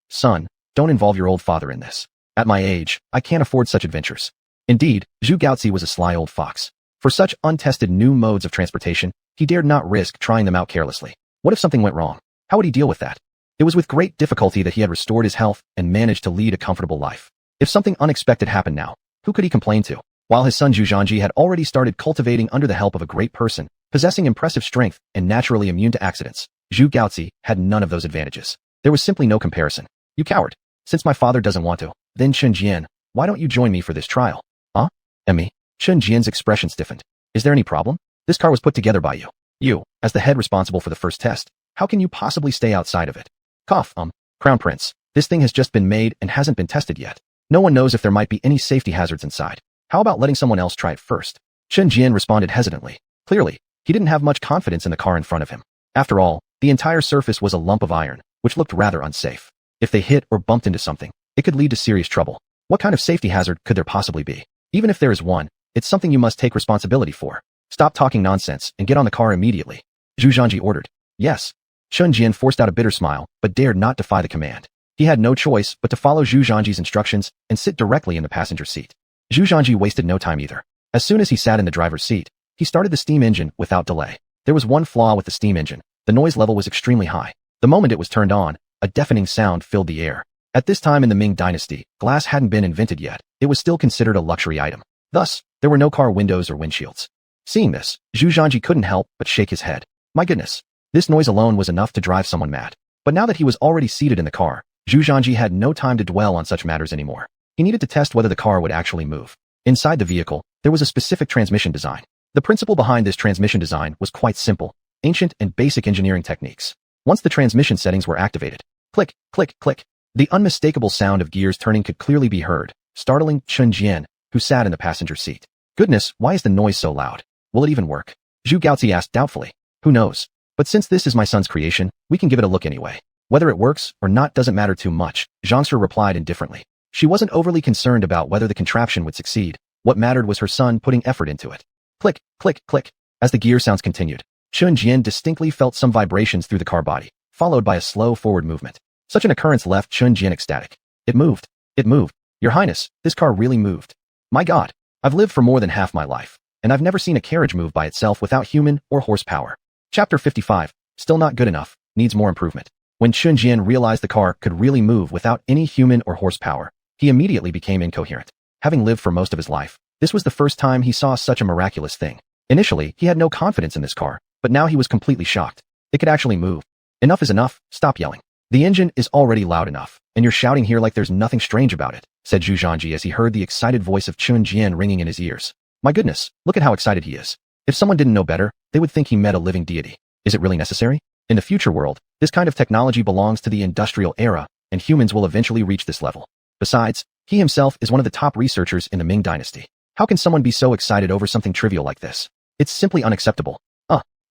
son, don't involve your old father in this. At my age, I can't afford such adventures. Indeed, Zhu Gaozi was a sly old fox. For such untested new modes of transportation, he dared not risk trying them out carelessly. What if something went wrong? How would he deal with that? It was with great difficulty that he had restored his health and managed to lead a comfortable life. If something unexpected happened now, who could he complain to? While his son Zhu Zhanji had already started cultivating under the help of a great person, possessing impressive strength and naturally immune to accidents, Zhu Gaozi had none of those advantages. There was simply no comparison. You coward. Since my father doesn't want to, then Chen Jian, why don't you join me for this trial? Huh? Emmy? Chen Jian's expression stiffened. Is there any problem? This car was put together by you. You, as the head responsible for the first test, how can you possibly stay outside of it? Cough, Crown Prince, this thing has just been made and hasn't been tested yet. No one knows if there might be any safety hazards inside. How about letting someone else try it first? Chen Jian responded hesitantly. Clearly, he didn't have much confidence in the car in front of him. After all, the entire surface was a lump of iron, which looked rather unsafe. If they hit or bumped into something, it could lead to serious trouble. What kind of safety hazard could there possibly be? Even if there is one, it's something you must take responsibility for. Stop talking nonsense and get on the car immediately. Zhu Zhanji ordered. Yes. Chen Jian forced out a bitter smile, but dared not defy the command. He had no choice but to follow Zhu Zhanji's instructions and sit directly in the passenger seat. Zhu Zhanji wasted no time either. As soon as he sat in the driver's seat, he started the steam engine without delay. There was one flaw with the steam engine. The noise level was extremely high. The moment it was turned on, a deafening sound filled the air. At this time in the Ming Dynasty, glass hadn't been invented yet. It was still considered a luxury item. Thus, there were no car windows or windshields. Seeing this, Zhu Zhanji couldn't help but shake his head. My goodness, this noise alone was enough to drive someone mad. But now that he was already seated in the car, Zhu Zhanji had no time to dwell on such matters anymore. He needed to test whether the car would actually move. Inside the vehicle, there was a specific transmission design. The principle behind this transmission design was quite simple, ancient and basic engineering techniques. Once the transmission settings were activated, click, click, click, the unmistakable sound of gears turning could clearly be heard, startling Chen Jian, who sat in the passenger seat. Goodness, why is the noise so loud? Will it even work? Zhu Gaozi asked doubtfully. Who knows? But since this is my son's creation, we can give it a look anyway. Whether it works or not doesn't matter too much, Zhang Shi replied indifferently. She wasn't overly concerned about whether the contraption would succeed. What mattered was her son putting effort into it. Click, click, click. As the gear sounds continued, Chen Jian distinctly felt some vibrations through the car body, followed by a slow forward movement. Such an occurrence left Chen Jian ecstatic. It moved. It moved. Your Highness, this car really moved. My God, I've lived for more than half my life, and I've never seen a carriage move by itself without human or horsepower. Chapter 55. Still not good enough. Needs more improvement. When Chen Jian realized the car could really move without any human or horsepower, he immediately became incoherent. Having lived for most of his life, this was the first time he saw such a miraculous thing. Initially, he had no confidence in this car, but now he was completely shocked. It could actually move. Enough is enough, stop yelling. The engine is already loud enough, and you're shouting here like there's nothing strange about it, said Zhu Zhanji as he heard the excited voice of Chun Jian ringing in his ears. My goodness, look at how excited he is. If someone didn't know better, they would think he met a living deity. Is it really necessary? In the future world, this kind of technology belongs to the industrial era, and humans will eventually reach this level. Besides, he himself is one of the top researchers in the Ming Dynasty. How can someone be so excited over something trivial like this? It's simply unacceptable.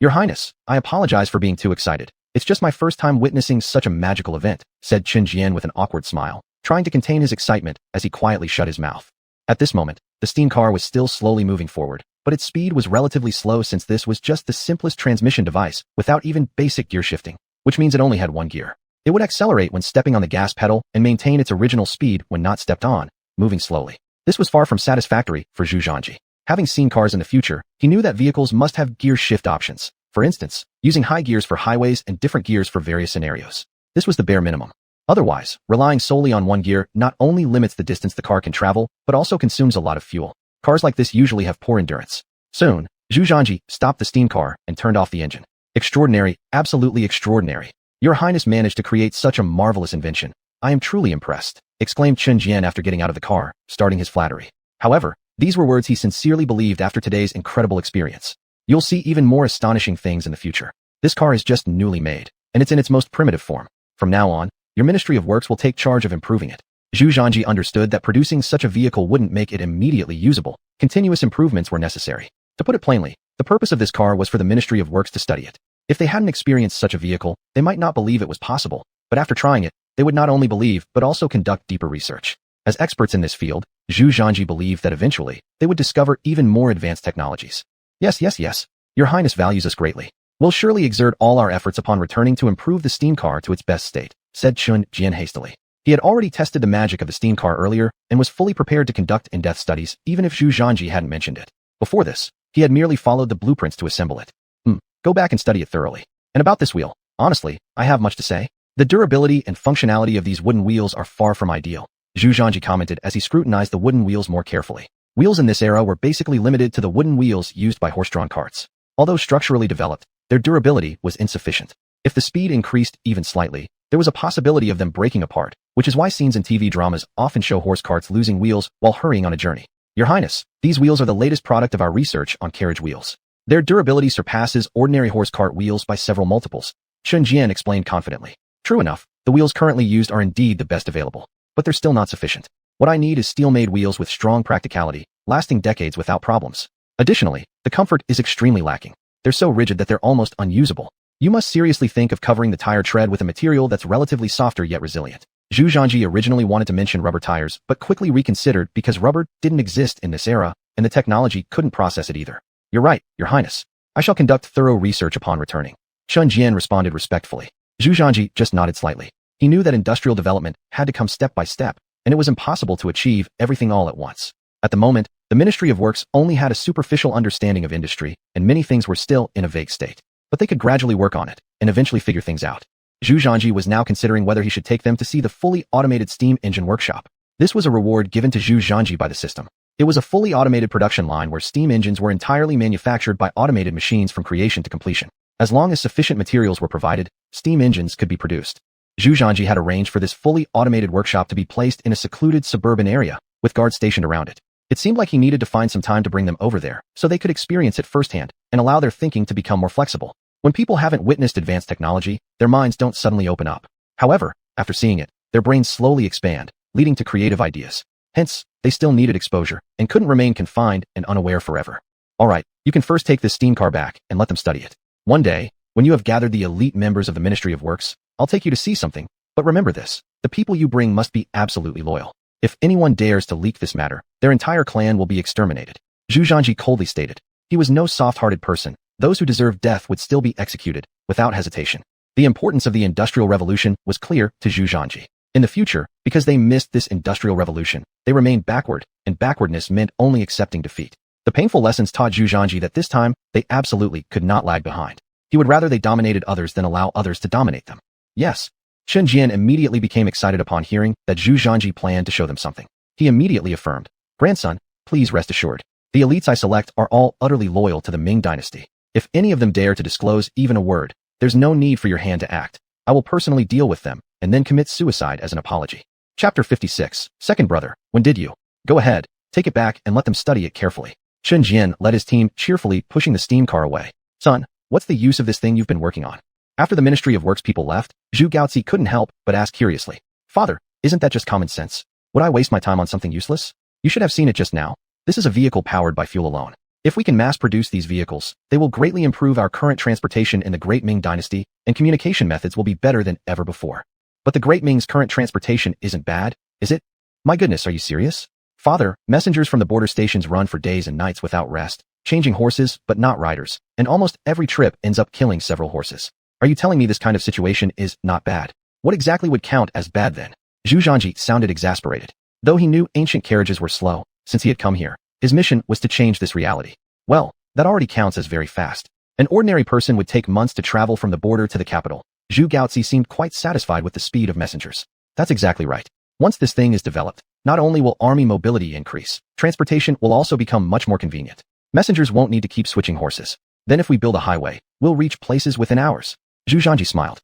Your Highness, I apologize for being too excited. It's just my first time witnessing such a magical event, said Chun Jian with an awkward smile, trying to contain his excitement as he quietly shut his mouth. At this moment, the steam car was still slowly moving forward, but its speed was relatively slow since this was just the simplest transmission device without even basic gear shifting, which means it only had one gear. It would accelerate when stepping on the gas pedal and maintain its original speed when not stepped on, moving slowly. This was far from satisfactory for Zhu Zhanji. Having seen cars in the future, he knew that vehicles must have gear shift options. For instance, using high gears for highways and different gears for various scenarios. This was the bare minimum. Otherwise, relying solely on one gear not only limits the distance the car can travel, but also consumes a lot of fuel. Cars like this usually have poor endurance. Soon, Zhu Zhanji stopped the steam car and turned off the engine. Extraordinary, absolutely extraordinary. Your Highness managed to create such a marvelous invention. I am truly impressed, exclaimed Chun Jian after getting out of the car, starting his flattery. However, these were words he sincerely believed after today's incredible experience. You'll see even more astonishing things in the future. This car is just newly made, and it's in its most primitive form. From now on, your Ministry of Works will take charge of improving it. Zhu Zhanji understood that producing such a vehicle wouldn't make it immediately usable. Continuous improvements were necessary. To put it plainly, the purpose of this car was for the Ministry of Works to study it. If they hadn't experienced such a vehicle, they might not believe it was possible, but after trying it, they would not only believe but also conduct deeper research. As experts in this field, Zhu Zhanji believed that eventually, they would discover even more advanced technologies. Yes. Your Highness values us greatly. We'll surely exert all our efforts upon returning to improve the steam car to its best state, said Chun Jian hastily. He had already tested the magic of the steam car earlier and was fully prepared to conduct in-depth studies even if Zhu Zhanji hadn't mentioned it. Before this, he had merely followed the blueprints to assemble it. Go back and study it thoroughly. And about this wheel, honestly, I have much to say. The durability and functionality of these wooden wheels are far from ideal, Zhu Zhanji commented as he scrutinized the wooden wheels more carefully. Wheels in this era were basically limited to the wooden wheels used by horse-drawn carts. Although structurally developed, their durability was insufficient. If the speed increased even slightly, there was a possibility of them breaking apart, which is why scenes in TV dramas often show horse carts losing wheels while hurrying on a journey. Your Highness, these wheels are the latest product of our research on carriage wheels. Their durability surpasses ordinary horse cart wheels by several multiples, Chun Jian explained confidently. True enough, the wheels currently used are indeed the best available, but they're still not sufficient. What I need is steel-made wheels with strong practicality, lasting decades without problems. Additionally, the comfort is extremely lacking. They're so rigid that they're almost unusable. You must seriously think of covering the tire tread with a material that's relatively softer yet resilient. Zhu Zhanji originally wanted to mention rubber tires, but quickly reconsidered because rubber didn't exist in this era, and the technology couldn't process it either. You're right, Your Highness. I shall conduct thorough research upon returning. Chun Jian responded respectfully. Zhu Zhanji just nodded slightly. He knew that industrial development had to come step by step, and it was impossible to achieve everything all at once. At the moment, the Ministry of Works only had a superficial understanding of industry, and many things were still in a vague state. But they could gradually work on it, and eventually figure things out. Zhu Zhanji was now considering whether he should take them to see the fully automated steam engine workshop. This was a reward given to Zhu Zhanji by the system. It was a fully automated production line where steam engines were entirely manufactured by automated machines from creation to completion. As long as sufficient materials were provided, steam engines could be produced. Zhu Zhanji had arranged for this fully automated workshop to be placed in a secluded suburban area, with guards stationed around it. It seemed like he needed to find some time to bring them over there, so they could experience it firsthand, and allow their thinking to become more flexible. When people haven't witnessed advanced technology, their minds don't suddenly open up. However, after seeing it, their brains slowly expand, leading to creative ideas. Hence, they still needed exposure, and couldn't remain confined and unaware forever. Alright, you can first take this steam car back, and let them study it. One day, when you have gathered the elite members of the Ministry of Works, I'll take you to see something, but remember this, the people you bring must be absolutely loyal. If anyone dares to leak this matter, their entire clan will be exterminated. Zhu Zhanji coldly stated. He was no soft-hearted person. Those who deserved death would still be executed, without hesitation. The importance of the Industrial Revolution was clear to Zhu Zhanji. In the future, because they missed this Industrial Revolution, they remained backward, and backwardness meant only accepting defeat. The painful lessons taught Zhu Zhanji that this time, they absolutely could not lag behind. He would rather they dominated others than allow others to dominate them. Yes. Chun Jian immediately became excited upon hearing that Zhu Zhanji planned to show them something. He immediately affirmed, "Grandson, please rest assured. The elites I select are all utterly loyal to the Ming Dynasty. If any of them dare to disclose even a word, There's no need for your hand to act. I will personally deal with them, and then commit suicide as an apology. Chapter 56. Second brother, when did you? Go ahead, take it back and let them study it carefully. Chen Jian led his team, cheerfully pushing the steam car away. Son, what's the use of this thing you've been working on? After the Ministry of Works people left, Zhu Gaozi couldn't help but ask curiously. Father, isn't that just common sense? Would I waste my time on something useless? You should have seen it just now. This is a vehicle powered by fuel alone. If we can mass-produce these vehicles, they will greatly improve our current transportation in the Great Ming Dynasty, and communication methods will be better than ever before. But the Great Ming's current transportation isn't bad, is it? My goodness, are you serious? Father, messengers from the border stations run for days and nights without rest, changing horses but not riders, and almost every trip ends up killing several horses. Are you telling me this kind of situation is not bad? What exactly would count as bad then? Zhu Zhanji sounded exasperated. Though he knew ancient carriages were slow, since he had come here, his mission was to change this reality. Well, that already counts as very fast. An ordinary person would take months to travel from the border to the capital. Zhu Gaozi seemed quite satisfied with the speed of messengers. That's exactly right. Once this thing is developed, not only will army mobility increase, transportation will also become much more convenient. Messengers won't need to keep switching horses. Then if we build a highway, we'll reach places within hours. Zhu Zhanji smiled.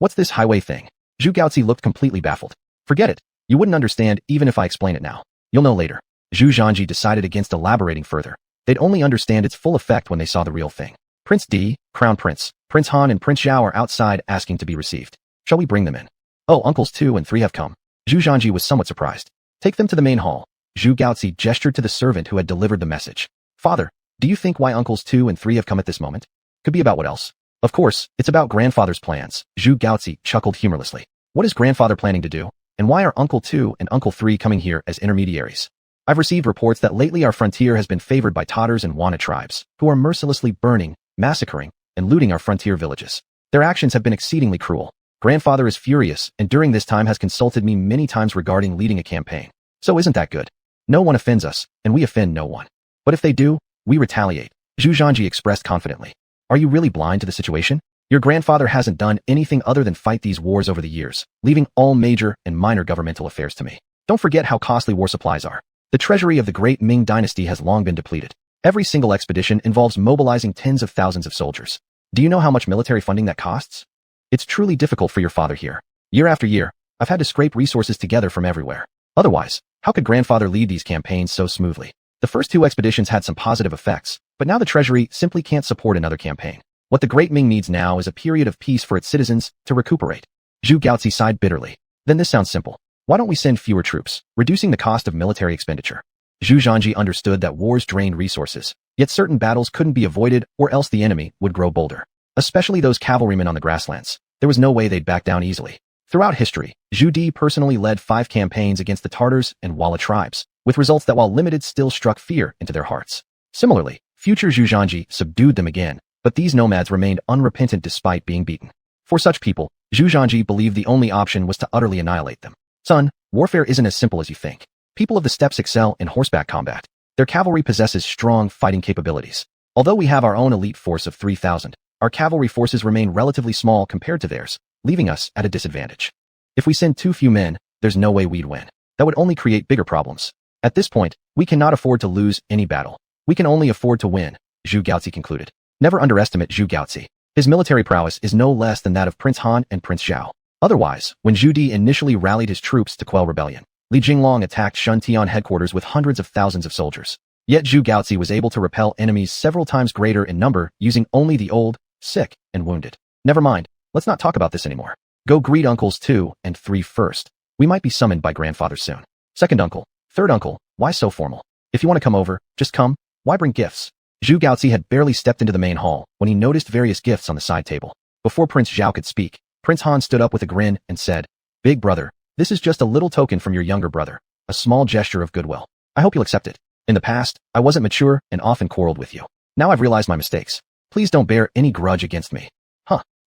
What's this highway thing? Zhu Gaozi looked completely baffled. Forget it. You wouldn't understand even if I explain it now. You'll know later. Zhu Zhanji decided against elaborating further. They'd only understand its full effect when they saw the real thing. Prince D, Crown Prince, Prince Han and Prince Zhao are outside asking to be received. Shall we bring them in? Oh, uncles 2 and 3 have come. Zhu Zhanji was somewhat surprised. Take them to the main hall. Zhu Gaozi gestured to the servant who had delivered the message. Father, do you think why uncles 2 and 3 have come at this moment? Could be about what else? Of course, it's about grandfather's plans. Zhu Gaozi chuckled humorlessly. What is grandfather planning to do? And why are uncle 2 and uncle 3 coming here as intermediaries? I've received reports that lately our frontier has been favored by Tatars and Wana tribes, who are mercilessly burning, massacring, and looting our frontier villages. Their actions have been exceedingly cruel. Grandfather is furious and during this time has consulted me many times regarding leading a campaign. So isn't that good? No one offends us, and we offend no one. But if they do, we retaliate. Zhu Zhanji expressed confidently. Are you really blind to the situation? Your grandfather hasn't done anything other than fight these wars over the years, leaving all major and minor governmental affairs to me. Don't forget how costly war supplies are. The treasury of the Great Ming Dynasty has long been depleted. Every single expedition involves mobilizing tens of thousands of soldiers. Do you know how much military funding that costs? It's truly difficult for your father here. Year after year, I've had to scrape resources together from everywhere. Otherwise, how could grandfather lead these campaigns so smoothly? The first 2 expeditions had some positive effects, but now the treasury simply can't support another campaign. What the Great Ming needs now is a period of peace for its citizens to recuperate. Zhu Gaozi sighed bitterly. Then this sounds simple. Why don't we send fewer troops, reducing the cost of military expenditure? Zhu Zhanji understood that wars drained resources, yet certain battles couldn't be avoided or else the enemy would grow bolder. Especially those cavalrymen on the grasslands. There was no way they'd back down easily. Throughout history, Zhu Di personally led 5 campaigns against the Tatars and Wala tribes, with results that while limited still struck fear into their hearts. Similarly, future Zhu Zhanji subdued them again, but these nomads remained unrepentant despite being beaten. For such people, Zhu Zhanji believed the only option was to utterly annihilate them. Son, warfare isn't as simple as you think. People of the steppes excel in horseback combat. Their cavalry possesses strong fighting capabilities. Although we have our own elite force of 3,000, our cavalry forces remain relatively small compared to theirs, leaving us at a disadvantage. If we send too few men, there's no way we'd win. That would only create bigger problems. At this point, we cannot afford to lose any battle. We can only afford to win, Zhu Gaozi concluded. Never underestimate Zhu Gaozi. His military prowess is no less than that of Prince Han and Prince Zhao. Otherwise, when Zhu Di initially rallied his troops to quell rebellion, Li Jinglong attacked Shuntian headquarters with hundreds of thousands of soldiers. Yet Zhu Gaozi was able to repel enemies several times greater in number using only the old, sick, and wounded. Never mind, let's not talk about this anymore. Go greet uncles 2 and 3 first. We might be summoned by grandfather soon. Second uncle, third uncle, why so formal? If you want to come over, just come. Why bring gifts? Zhu Gaozi had barely stepped into the main hall when he noticed various gifts on the side table. Before Prince Zhao could speak, Prince Han stood up with a grin and said, Big brother, this is just a little token from your younger brother, a small gesture of goodwill. I hope you'll accept it. In the past, I wasn't mature and often quarreled with you. Now I've realized my mistakes. Please don't bear any grudge against me.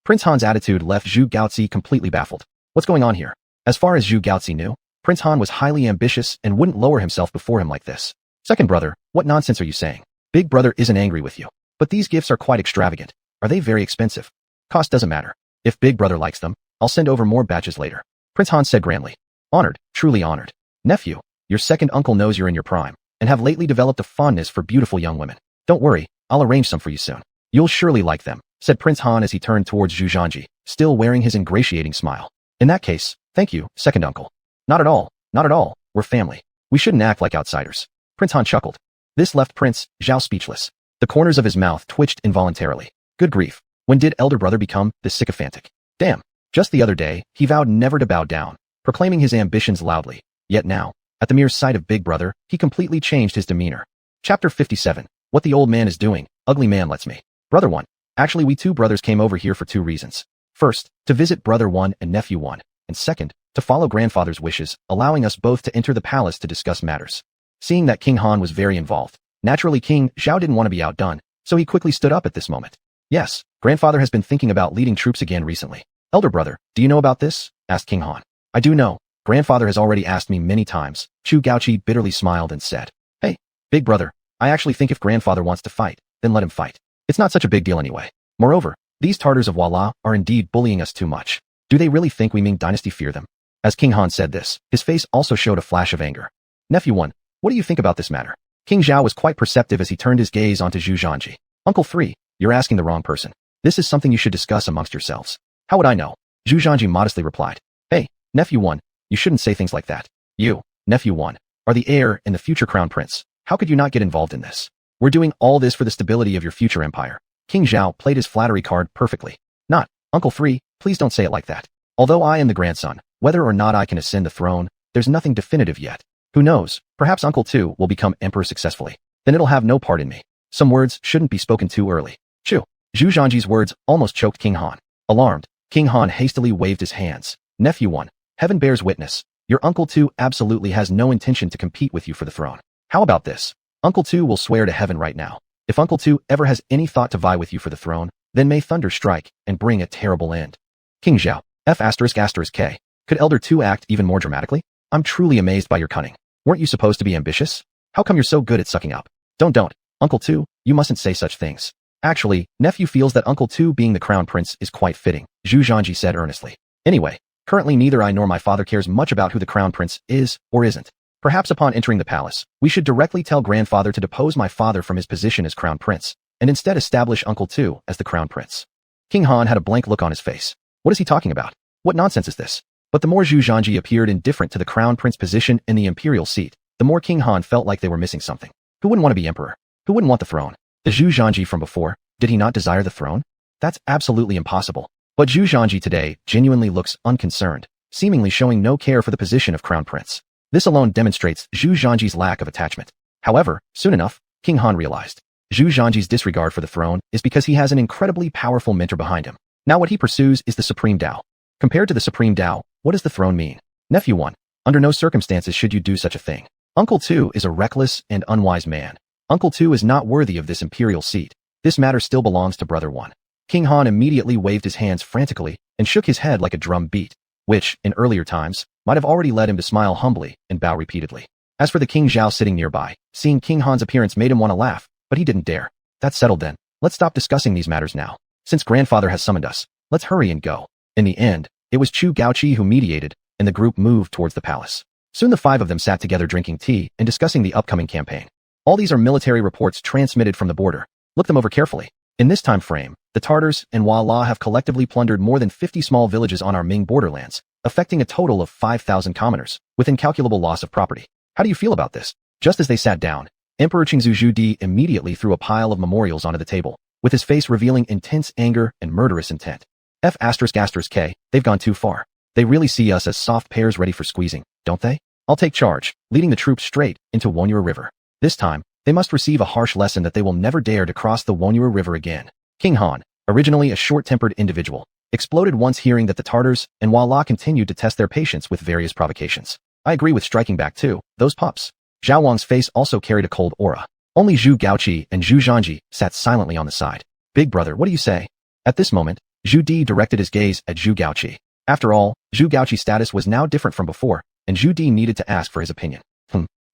Prince Han's attitude left Zhu Gaozi completely baffled. What's going on here? As far as Zhu Gaozi knew, Prince Han was highly ambitious and wouldn't lower himself before him like this. Second brother, what nonsense are you saying? Big brother isn't angry with you. But these gifts are quite extravagant. Are they very expensive? Cost doesn't matter. If big brother likes them, I'll send over more batches later. Prince Han said grandly. Honored, truly honored. Nephew, your second uncle knows you're in your prime, and have lately developed a fondness for beautiful young women. Don't worry, I'll arrange some for you soon. You'll surely like them. said Prince Han as he turned towards Zhu Zhanji, still wearing his ingratiating smile. In that case, thank you, second uncle. Not at all, not at all, we're family. We shouldn't act like outsiders. Prince Han chuckled. This left Prince Zhao speechless. The corners of his mouth twitched involuntarily. Good grief. When did elder brother become this sycophantic? Damn. Just the other day, he vowed never to bow down, proclaiming his ambitions loudly. Yet now, at the mere sight of big brother, he completely changed his demeanor. Chapter 57. What the old man is doing, ugly man lets me. Brother 1. Actually, we two brothers came over here for 2 reasons. First, to visit brother 1 and nephew 1, and second, to follow grandfather's wishes, allowing us both to enter the palace to discuss matters. Seeing that King Han was very involved, naturally King Zhao didn't want to be outdone, so he quickly stood up at this moment. Yes, grandfather has been thinking about leading troops again recently. Elder brother, do you know about this? Asked King Han. I do know. Grandfather has already asked me many times. Chu Gaoqi bitterly smiled and said, Hey, big brother, I actually think if grandfather wants to fight, then let him fight. It's not such a big deal anyway. Moreover, these Tartars of Wala are indeed bullying us too much. Do they really think we Ming Dynasty fear them? As King Han said this, his face also showed a flash of anger. Nephew 1, what do you think about this matter? King Zhao was quite perceptive as he turned his gaze onto Zhu Zhanji. Uncle 3, you're asking the wrong person. This is something you should discuss amongst yourselves. How would I know? Zhu Zhanji modestly replied. Hey, nephew 1, you shouldn't say things like that. You, nephew 1, are the heir and the future crown prince. How could you not get involved in this? We're doing all this for the stability of your future empire. King Zhao played his flattery card perfectly. Not, Uncle 3, please don't say it like that. Although I am the grandson, whether or not I can ascend the throne, there's nothing definitive yet. Who knows, perhaps Uncle 2 will become emperor successfully. Then it'll have no part in me. Some words shouldn't be spoken too early. Zhu Zhanji's words almost choked King Han. Alarmed, King Han hastily waved his hands. Nephew 1, heaven bears witness. Your Uncle 2 absolutely has no intention to compete with you for the throne. How about this? Uncle 2 will swear to heaven right now. If Uncle 2 ever has any thought to vie with you for the throne, then may thunder strike and bring a terrible end. King Zhao, F***K. Could Elder 2 act even more dramatically? I'm truly amazed by your cunning. Weren't you supposed to be ambitious? How come you're so good at sucking up? Don't. Uncle 2, you mustn't say such things. Actually, nephew feels that Uncle 2 being the crown prince is quite fitting, Zhu Zhanji said earnestly. Anyway, currently neither I nor my father cares much about who the crown prince is or isn't. Perhaps upon entering the palace, we should directly tell grandfather to depose my father from his position as crown prince, and instead establish Uncle 2 as the crown prince. King Han had a blank look on his face. What is he talking about? What nonsense is this? But the more Zhu Zhanji appeared indifferent to the crown prince position in the imperial seat, the more King Han felt like they were missing something. Who wouldn't want to be emperor? Who wouldn't want the throne? The Zhu Zhanji from before, did he not desire the throne? That's absolutely impossible. But Zhu Zhanji today genuinely looks unconcerned, seemingly showing no care for the position of crown prince. This alone demonstrates Zhu Zhanji's lack of attachment. However, soon enough, King Han realized. Zhu Zhanji's disregard for the throne is because he has an incredibly powerful mentor behind him. Now what he pursues is the Supreme Tao. Compared to the Supreme Tao, what does the throne mean? Nephew 1, under no circumstances should you do such a thing. Uncle 2 is a reckless and unwise man. Uncle 2 is not worthy of this imperial seat. This matter still belongs to brother 1. King Han immediately waved his hands frantically and shook his head like a drum beat, which, in earlier times, might have already led him to smile humbly and bow repeatedly. As for the King Zhao sitting nearby, seeing King Han's appearance made him want to laugh, but he didn't dare. That's settled then. Let's stop discussing these matters now. Since grandfather has summoned us, let's hurry and go. In the end, it was Chu Gaoqi who mediated, and the group moved towards the palace. Soon the 5 of them sat together drinking tea and discussing the upcoming campaign. All these are military reports transmitted from the border. Look them over carefully. In this time frame, the Tartars and Wala have collectively plundered more than 50 small villages on our Ming borderlands, affecting a total of 5,000 commoners, with incalculable loss of property. How do you feel about this? Just as they sat down, Emperor Qingzu Zhudi immediately threw a pile of memorials onto the table, with his face revealing intense anger and murderous intent. F***K, they've gone too far. They really see us as soft pears ready for squeezing, don't they? I'll take charge, leading the troops straight into Xuanhuan River. This time, they must receive a harsh lesson that they will never dare to cross the Xuanhuan River again. King Han, originally a short-tempered individual, exploded once hearing that the Tartars and Wala continued to test their patience with various provocations. I agree with striking back too, those pups. Zhao Wang's face also carried a cold aura. Only Zhu Gaoqi and Zhu Zhanji sat silently on the side. Big brother, what do you say? At this moment, Zhu Di directed his gaze at Zhu Gaoqi. After all, Zhu Gaoqi's status was now different from before, and Zhu Di needed to ask for his opinion.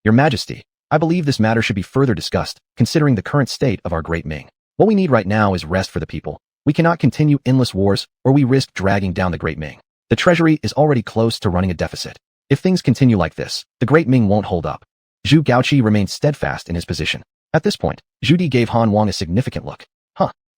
Your Majesty, I believe this matter should be further discussed, considering the current state of our great Ming. What we need right now is rest for the people. We cannot continue endless wars, or we risk dragging down the great Ming. The treasury is already close to running a deficit. If things continue like this, the great Ming won't hold up. Zhu Gaoqi remained steadfast in his position. At this point, Zhu Di gave Han Wang a significant look.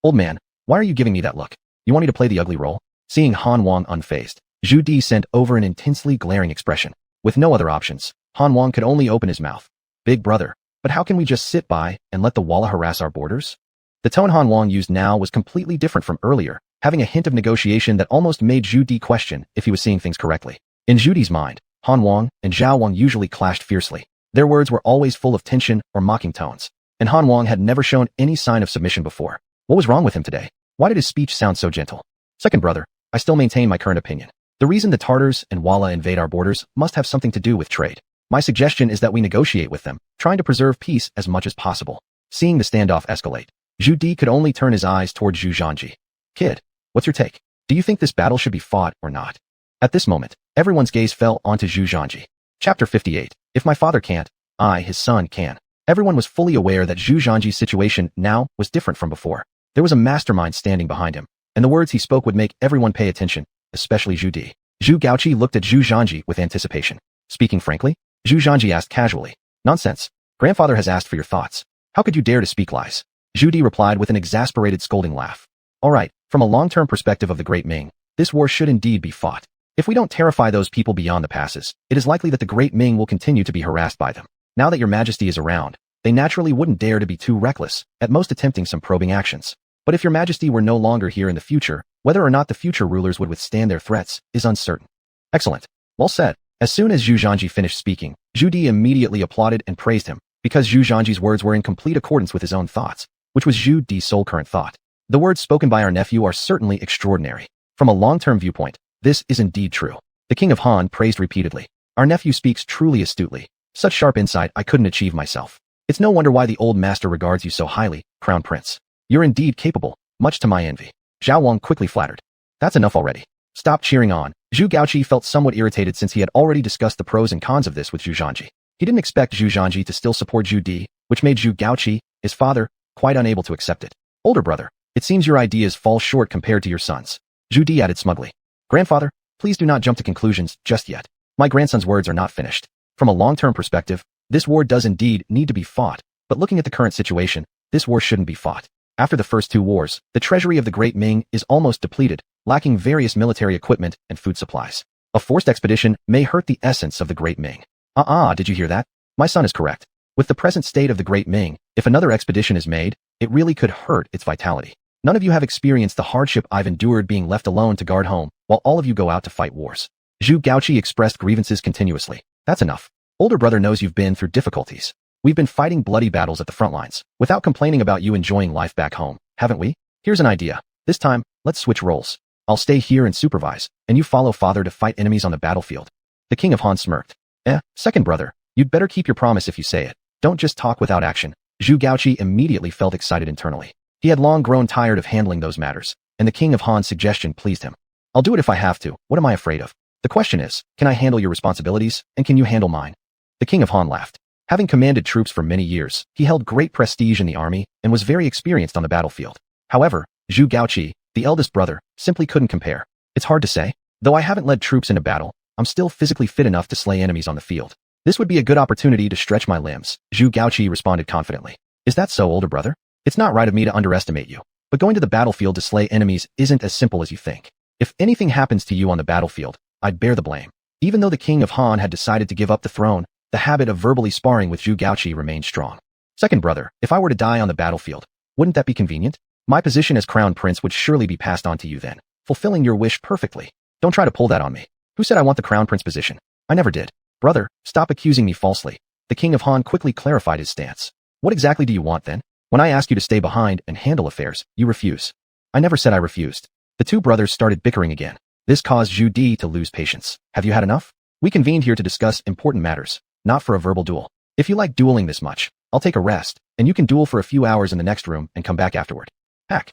Old man, Why are you giving me that look? You want me to play the ugly role? Seeing Han Wang unfazed, Zhu Di sent over an intensely glaring expression. With no other options, Han Wang could only open his mouth. Big brother, but how can we just sit by and let the Walla harass our borders? The tone Han Wang used now was completely different from earlier, having a hint of negotiation that almost made Zhu Di question if he was seeing things correctly. In Zhu Di's mind, Han Wang and Zhao Wang usually clashed fiercely. Their words were always full of tension or mocking tones, and Han Wang had never shown any sign of submission before. What was wrong with him today? Why did his speech sound so gentle? Second brother, I still maintain my current opinion. The reason the Tartars and Walla invade our borders must have something to do with trade. My suggestion is that we negotiate with them, trying to preserve peace as much as possible. Seeing the standoff escalate, Zhu Di could only turn his eyes toward Zhu Zhanji. Kid, what's your take? Do you think this battle should be fought or not? At this moment, everyone's gaze fell onto Zhu Zhanji. Chapter 58. If my father can't, I, his son, can. Everyone was fully aware that Zhu Zhanji's situation now was different from before. There was a mastermind standing behind him, and the words he spoke would make everyone pay attention, especially Zhu Di. Zhu Gaoqi looked at Zhu Zhanji with anticipation. Speaking frankly, Zhu Zhanji asked casually. Nonsense. Grandfather has asked for your thoughts. How could you dare to speak lies? Zhu Di replied with an exasperated scolding laugh. All right, from a long-term perspective of the Great Ming, this war should indeed be fought. If we don't terrify those people beyond the passes, it is likely that the Great Ming will continue to be harassed by them. Now that your majesty is around, they naturally wouldn't dare to be too reckless, at most attempting some probing actions. But if your majesty were no longer here in the future, whether or not the future rulers would withstand their threats is uncertain. Excellent. Well said. As soon as Zhu Zhanji finished speaking, Zhu Di immediately applauded and praised him, because Zhu Zhanji's words were in complete accordance with his own thoughts, which was Zhu Di's sole current thought. The words spoken by our nephew are certainly extraordinary. From a long-term viewpoint, this is indeed true. The King of Han praised repeatedly. Our nephew speaks truly astutely. Such sharp insight I couldn't achieve myself. It's no wonder why the old master regards you so highly, Crown Prince. You're indeed capable, much to my envy. Zhao Wang quickly flattered. That's enough already. Stop cheering on. Zhu Gaoqi felt somewhat irritated since he had already discussed the pros and cons of this with Zhu Zhanji. He didn't expect Zhu Zhanji to still support Zhu Di, which made Zhu Gaoqi, his father, quite unable to accept it. Older brother, it seems your ideas fall short compared to your son's. Zhu Di added smugly. Grandfather, please do not jump to conclusions just yet. My grandson's words are not finished. From a long-term perspective, this war does indeed need to be fought, but looking at the current situation, this war shouldn't be fought. After the first two wars, the treasury of the Great Ming is almost depleted, lacking various military equipment and food supplies. A forced expedition may hurt the essence of the Great Ming. Did you hear that? My son is correct. With the present state of the Great Ming, if another expedition is made, it really could hurt its vitality. None of you have experienced the hardship I've endured being left alone to guard home, while all of you go out to fight wars. Zhu Gaoqi expressed grievances continuously. That's enough. Older brother knows you've been through difficulties. We've been fighting bloody battles at the front lines, without complaining about you enjoying life back home, haven't we? Here's an idea. This time, let's switch roles. I'll stay here and supervise, and you follow father to fight enemies on the battlefield. The King of Han smirked. Second brother, you'd better keep your promise if you say it. Don't just talk without action. Zhu Gaoqi immediately felt excited internally. He had long grown tired of handling those matters, and the King of Han's suggestion pleased him. I'll do it if I have to. What am I afraid of? The question is, can I handle your responsibilities, and can you handle mine? The King of Han laughed. Having commanded troops for many years, he held great prestige in the army and was very experienced on the battlefield. However, Zhu Gaoqi, the eldest brother, simply couldn't compare. It's hard to say. Though I haven't led troops into battle, I'm still physically fit enough to slay enemies on the field. This would be a good opportunity to stretch my limbs, Zhu Gaoqi responded confidently. Is that so, older brother? It's not right of me to underestimate you, but going to the battlefield to slay enemies isn't as simple as you think. If anything happens to you on the battlefield, I'd bear the blame. Even though the King of Han had decided to give up the throne, the habit of verbally sparring with Zhu Gaoqi remained strong. Second brother, if I were to die on the battlefield, wouldn't that be convenient? My position as crown prince would surely be passed on to you then, fulfilling your wish perfectly. Don't try to pull that on me. Who said I want the crown prince position? I never did. Brother, stop accusing me falsely. The King of Han quickly clarified his stance. What exactly do you want then? When I ask you to stay behind and handle affairs, you refuse. I never said I refused. The two brothers started bickering again. This caused Zhu Di to lose patience. Have you had enough? We convened here to discuss important matters, not for a verbal duel. If you like dueling this much, I'll take a rest, and you can duel for a few hours in the next room and come back afterward. Hack.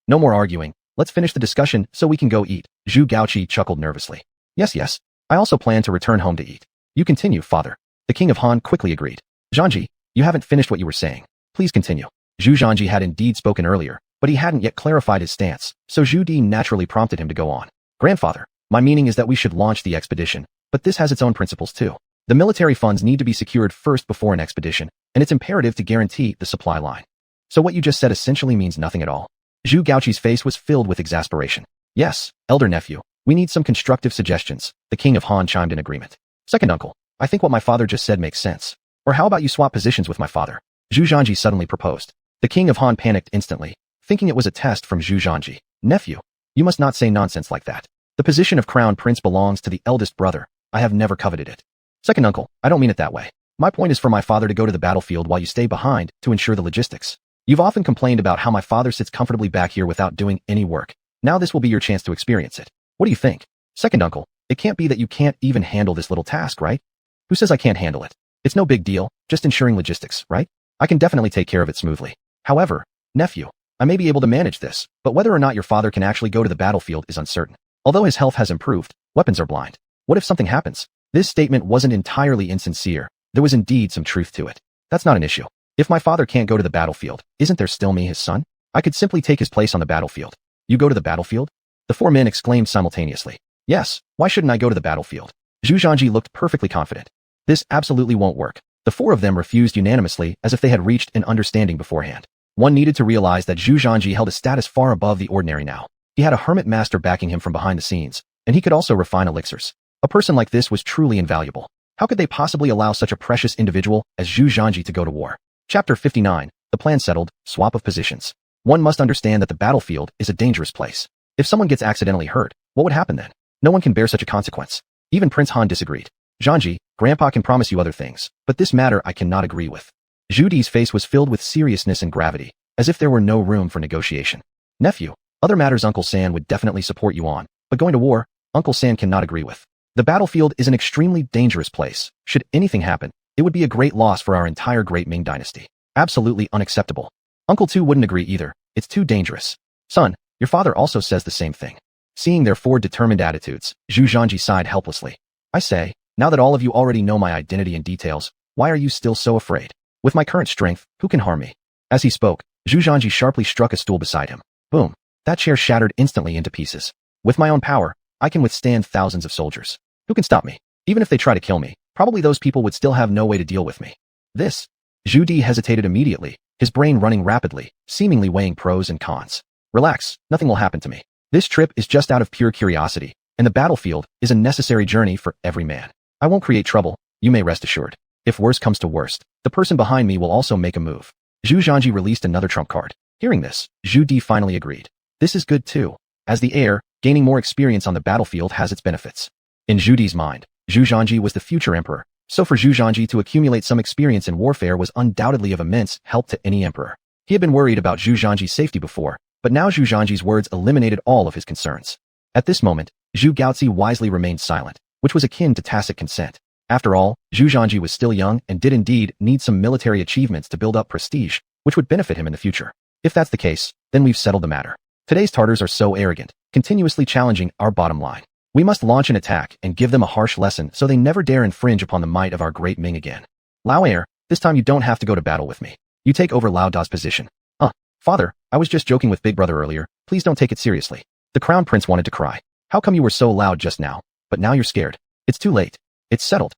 No more arguing. Let's finish the discussion so we can go eat. Zhu Gaoqi chuckled nervously. Yes. I also plan to return home to eat. You continue, father. The King of Han quickly agreed. Zhanji, you haven't finished what you were saying. Please continue. Zhu Zhanji had indeed spoken earlier, but he hadn't yet clarified his stance, so Zhu Di naturally prompted him to go on. Grandfather, my meaning is that we should launch the expedition, but this has its own principles too. The military funds need to be secured first before an expedition, and it's imperative to guarantee the supply line. So what you just said essentially means nothing at all. Zhu Gaoqi's face was filled with exasperation. Yes, elder nephew, we need some constructive suggestions, the king of Han chimed in agreement. Second uncle, I think what my father just said makes sense. Or how about you swap positions with my father? Zhu Zhanji suddenly proposed. The king of Han panicked instantly, thinking it was a test from Zhu Zhanji. Nephew, you must not say nonsense like that. The position of crown prince belongs to the eldest brother. I have never coveted it. Second uncle, I don't mean it that way. My point is for my father to go to the battlefield while you stay behind to ensure the logistics. You've often complained about how my father sits comfortably back here without doing any work. Now this will be your chance to experience it. What do you think? Second uncle, it can't be that you can't even handle this little task, right? Who says I can't handle it? It's no big deal, just ensuring logistics, right? I can definitely take care of it smoothly. However, nephew, I may be able to manage this, but whether or not your father can actually go to the battlefield is uncertain. Although his health has improved, weapons are blind. What if something happens? This statement wasn't entirely insincere. There was indeed some truth to it. That's not an issue. If my father can't go to the battlefield, isn't there still me, his son? I could simply take his place on the battlefield. You go to the battlefield? The four men exclaimed simultaneously. Yes, why shouldn't I go to the battlefield? Zhu Zhanji looked perfectly confident. This absolutely won't work. The four of them refused unanimously as if they had reached an understanding beforehand. One needed to realize that Zhu Zhanji held a status far above the ordinary now. He had a hermit master backing him from behind the scenes, and he could also refine elixirs. A person like this was truly invaluable. How could they possibly allow such a precious individual as Zhu Zhanji to go to war? Chapter 59. The plan settled, swap of positions. One must understand that the battlefield is a dangerous place. If someone gets accidentally hurt, what would happen then? No one can bear such a consequence. Even Prince Han disagreed. Zhanji, Grandpa can promise you other things, but this matter I cannot agree with. Zhu Di's face was filled with seriousness and gravity, as if there were no room for negotiation. Nephew, other matters Uncle San would definitely support you on, but going to war, Uncle San cannot agree with. The battlefield is an extremely dangerous place. Should anything happen, it would be a great loss for our entire great Ming Dynasty. Absolutely unacceptable. Uncle too wouldn't agree either. It's too dangerous. Son, your father also says the same thing. Seeing their four determined attitudes, Zhu Zhanji sighed helplessly. I say, now that all of you already know my identity and details, why are you still so afraid? With my current strength, who can harm me? As he spoke, Zhu Zhanji sharply struck a stool beside him. Boom. That chair shattered instantly into pieces. With my own power, I can withstand thousands of soldiers. Who can stop me? Even if they try to kill me, probably those people would still have no way to deal with me. This. Zhu Di hesitated immediately, his brain running rapidly, seemingly weighing pros and cons. Relax, nothing will happen to me. This trip is just out of pure curiosity, and the battlefield is a necessary journey for every man. I won't create trouble, you may rest assured. If worst comes to worst, the person behind me will also make a move. Zhu Zhanji released another trump card. Hearing this, Zhu Di finally agreed. This is good too. As the heir, gaining more experience on the battlefield has its benefits. In Zhu Di's mind, Zhu Zhanji was the future emperor, so for Zhu Zhanji to accumulate some experience in warfare was undoubtedly of immense help to any emperor. He had been worried about Zhu Zhanji's safety before, but now Zhu Zhanji's words eliminated all of his concerns. At this moment, Zhu Gaozi wisely remained silent, which was akin to tacit consent. After all, Zhu Zhanji was still young and did indeed need some military achievements to build up prestige, which would benefit him in the future. If that's the case, then we've settled the matter. Today's Tartars are so arrogant, continuously challenging our bottom line. We must launch an attack and give them a harsh lesson so they never dare infringe upon the might of our great Ming again. Lao heir, this time you don't have to go to battle with me. You take over Lao Da's position. Father, I was just joking with Big Brother earlier. Please don't take it seriously. The Crown Prince wanted to cry. How come you were so loud just now? But now you're scared. It's too late. It's settled.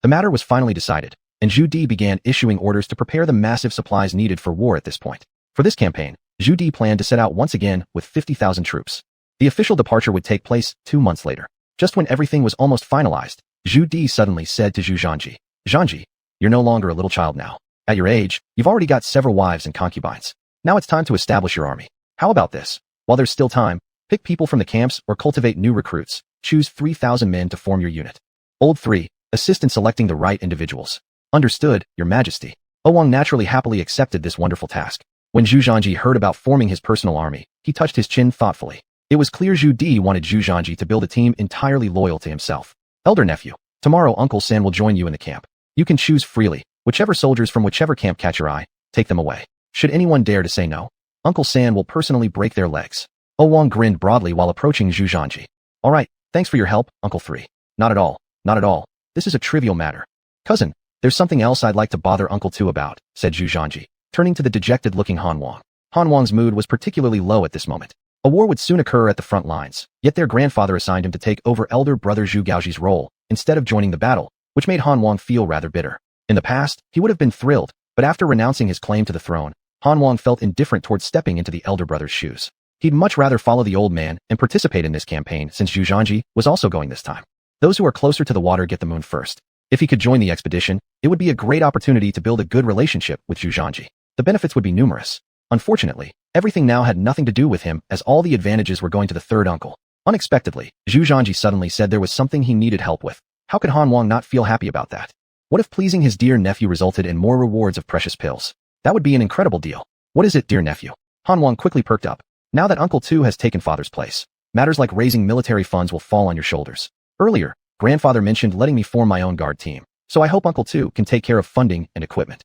The matter was finally decided, and Zhu Di began issuing orders to prepare the massive supplies needed for war at this point. For this campaign, Zhu Di planned to set out once again with 50,000 troops. The official departure would take place 2 months later. Just when everything was almost finalized, Zhu Di suddenly said to Zhu Zhanji, Zhanji, you're no longer a little child now. At your age, you've already got several wives and concubines. Now it's time to establish your army. How about this? While there's still time, pick people from the camps or cultivate new recruits. Choose 3,000 men to form your unit. Old 3, assist in selecting the right individuals. Understood, Your Majesty. Oolong naturally happily accepted this wonderful task. When Zhu Zhanji heard about forming his personal army, he touched his chin thoughtfully. It was clear Zhu Di wanted Zhu Zhanji to build a team entirely loyal to himself. Elder nephew, tomorrow Uncle San will join you in the camp. You can choose freely. Whichever soldiers from whichever camp catch your eye, take them away. Should anyone dare to say no, Uncle San will personally break their legs. Oolong grinned broadly while approaching Zhu Zhanji. All right, thanks for your help, Uncle 3. Not at all, not at all. This is a trivial matter. Cousin, there's something else I'd like to bother Uncle 2 about, said Zhu Zhanji, turning to the dejected-looking xuanhuan. Xuanhuan's mood was particularly low at this moment. A war would soon occur at the front lines, yet their grandfather assigned him to take over elder brother Zhu Gaozi's role instead of joining the battle, which made xuanhuan feel rather bitter. In the past, he would have been thrilled, but after renouncing his claim to the throne, Han Wang felt indifferent towards stepping into the elder brother's shoes. He'd much rather follow the old man and participate in this campaign since Zhu Zhanji was also going this time. Those who are closer to the water get the moon first. If he could join the expedition, it would be a great opportunity to build a good relationship with Zhu Zhanji. The benefits would be numerous. Unfortunately, everything now had nothing to do with him as all the advantages were going to the third uncle. Unexpectedly, Zhu Zhanji suddenly said there was something he needed help with. How could Han Wang not feel happy about that? What if pleasing his dear nephew resulted in more rewards of precious pills? That would be an incredible deal. What is it, dear nephew? Han Wang quickly perked up. Now that Uncle Tu has taken father's place, matters like raising military funds will fall on your shoulders. Earlier, grandfather mentioned letting me form my own guard team, so I hope Uncle Tu can take care of funding and equipment.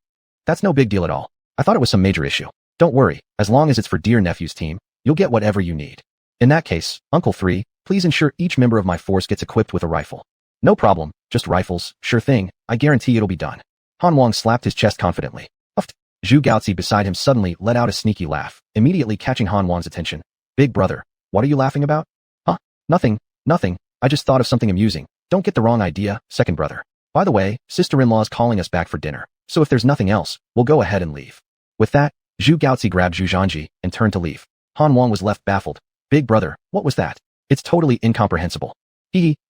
That's no big deal at all. I thought it was some major issue. Don't worry, as long as it's for dear nephew's team, you'll get whatever you need. In that case, Uncle 3, please ensure each member of my force gets equipped with a rifle. No problem, just rifles, sure thing, I guarantee it'll be done. Han Wang slapped his chest confidently. Uffed. Zhu Gaozi beside him suddenly let out a sneaky laugh, immediately catching Han Wang's attention. Big brother, what are you laughing about? Huh? Nothing, I just thought of something amusing. Don't get the wrong idea, second brother. By the way, sister-in-law's calling us back for dinner, so if there's nothing else, we'll go ahead and leave. With that, Zhu Gaozi grabbed Zhu Zhanji and turned to leave. Han Wang was left baffled. Big brother, what was that? It's totally incomprehensible.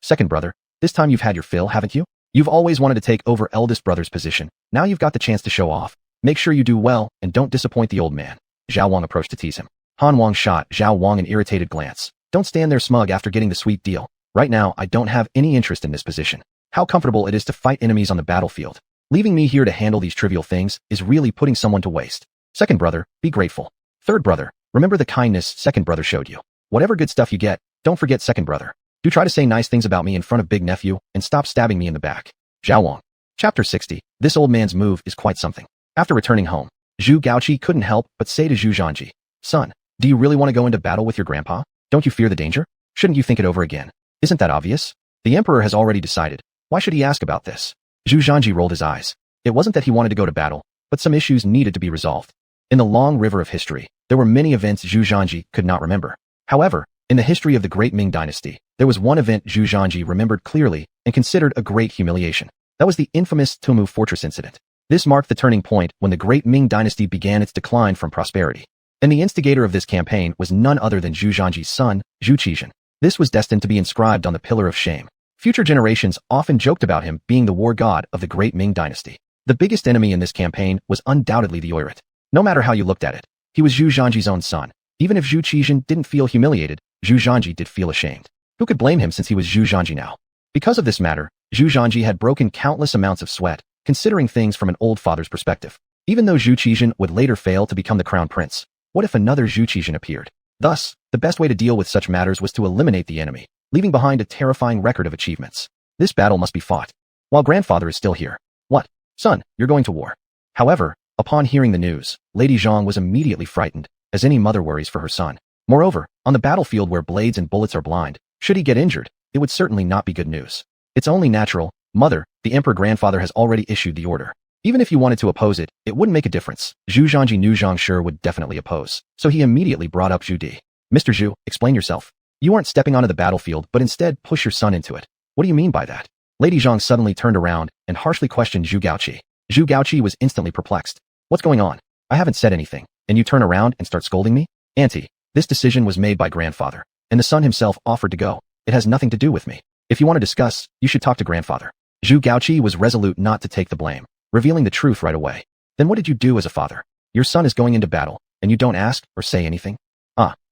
Second brother, this time you've had your fill, haven't you? You've always wanted to take over eldest brother's position. Now you've got the chance to show off. Make sure you do well and don't disappoint the old man. Zhao Wang approached to tease him. Han Wang shot Zhao Wang an irritated glance. Don't stand there smug after getting the sweet deal. Right now, I don't have any interest in this position. How comfortable it is to fight enemies on the battlefield. Leaving me here to handle these trivial things is really putting someone to waste. Second brother, be grateful. Third brother, remember the kindness second brother showed you. Whatever good stuff you get, don't forget second brother. Do try to say nice things about me in front of big nephew and stop stabbing me in the back. Zhao Wang. Chapter 60. This old man's move is quite something. After returning home, Zhu Gaozi couldn't help but say to Zhu Zhanji, son, do you really want to go into battle with your grandpa? Don't you fear the danger? Shouldn't you think it over again? Isn't that obvious? The emperor has already decided. Why should he ask about this? Zhu Zhanji rolled his eyes. It wasn't that he wanted to go to battle, but some issues needed to be resolved. In the long river of history, there were many events Zhu Zhanji could not remember. However, in the history of the great Ming Dynasty, there was one event Zhu Zhanji remembered clearly and considered a great humiliation. That was the infamous Tumu Fortress incident. This marked the turning point when the great Ming Dynasty began its decline from prosperity. And the instigator of this campaign was none other than Zhu Zhanji's son, Zhu Qizhan. This was destined to be inscribed on the Pillar of Shame. Future generations often joked about him being the war god of the great Ming Dynasty. The biggest enemy in this campaign was undoubtedly the Oirat. No matter how you looked at it, he was Zhu Zhanji's own son. Even if Zhu Qizhan didn't feel humiliated, Zhu Zhanji did feel ashamed. Who could blame him since he was Zhu Zhanji now? Because of this matter, Zhu Zhanji had broken countless amounts of sweat, considering things from an old father's perspective. Even though Zhu Qizhan would later fail to become the crown prince, what if another Zhu Qizhan appeared? Thus, the best way to deal with such matters was to eliminate the enemy, leaving behind a terrifying record of achievements. This battle must be fought while grandfather is still here. What? Son, you're going to war. However, upon hearing the news, Lady Zhang was immediately frightened, as any mother worries for her son. Moreover, on the battlefield where blades and bullets are blind, should he get injured, it would certainly not be good news. It's only natural. Mother, the emperor grandfather has already issued the order. Even if you wanted to oppose it, it wouldn't make a difference. Zhu Zhanji knew Zhang Shi would definitely oppose, so he immediately brought up Zhu Di. Mr. Zhu, explain yourself. You aren't stepping onto the battlefield but instead push your son into it. What do you mean by that? Lady Zhang suddenly turned around and harshly questioned Zhu Gaozi. Zhu Gaozi was instantly perplexed. What's going on? I haven't said anything, and you turn around and start scolding me? Auntie, this decision was made by grandfather, and the son himself offered to go. It has nothing to do with me. If you want to discuss, you should talk to grandfather. Zhu Gaozi was resolute not to take the blame, revealing the truth right away. Then what did you do as a father? Your son is going into battle, and you don't ask or say anything?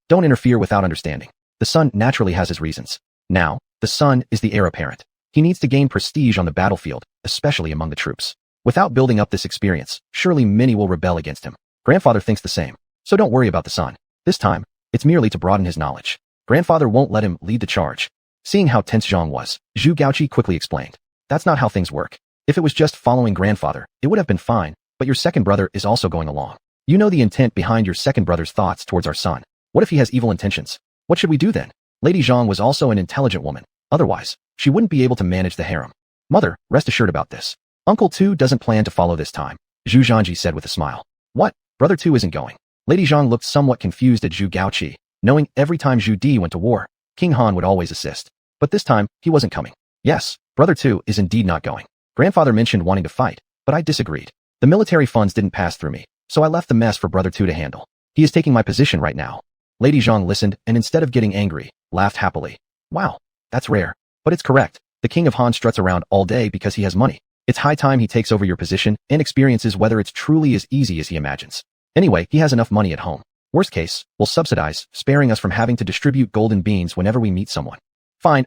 Don't interfere without understanding. The son naturally has his reasons. Now, the son is the heir apparent. He needs to gain prestige on the battlefield, especially among the troops. Without building up this experience, surely many will rebel against him. Grandfather thinks the same. So don't worry about the son. This time, it's merely to broaden his knowledge. Grandfather won't let him lead the charge. Seeing how tense Zhang was, Zhu Gaozi quickly explained. That's not how things work. If it was just following grandfather, it would have been fine, but your second brother is also going along. You know the intent behind your second brother's thoughts towards our son. What if he has evil intentions? What should we do then? Lady Zhang was also an intelligent woman. Otherwise, she wouldn't be able to manage the harem. Mother, rest assured about this. Uncle Tu doesn't plan to follow this time, Zhu Zhanji said with a smile. What? Brother Tu isn't going. Lady Zhang looked somewhat confused at Zhu Gaozi, knowing every time Zhu Di went to war, King Han would always assist. But this time, he wasn't coming. Yes, Brother Tu is indeed not going. Grandfather mentioned wanting to fight, but I disagreed. The military funds didn't pass through me. so I left the mess for brother 2 to handle. He is taking my position right now. Lady Zhang listened and instead of getting angry, laughed happily. Wow, that's rare. But it's correct. The king of Han struts around all day because he has money. It's high time he takes over your position and experiences whether it's truly as easy as he imagines. Anyway, he has enough money at home. Worst case, we'll subsidize, sparing us from having to distribute golden beans whenever we meet someone. Fine,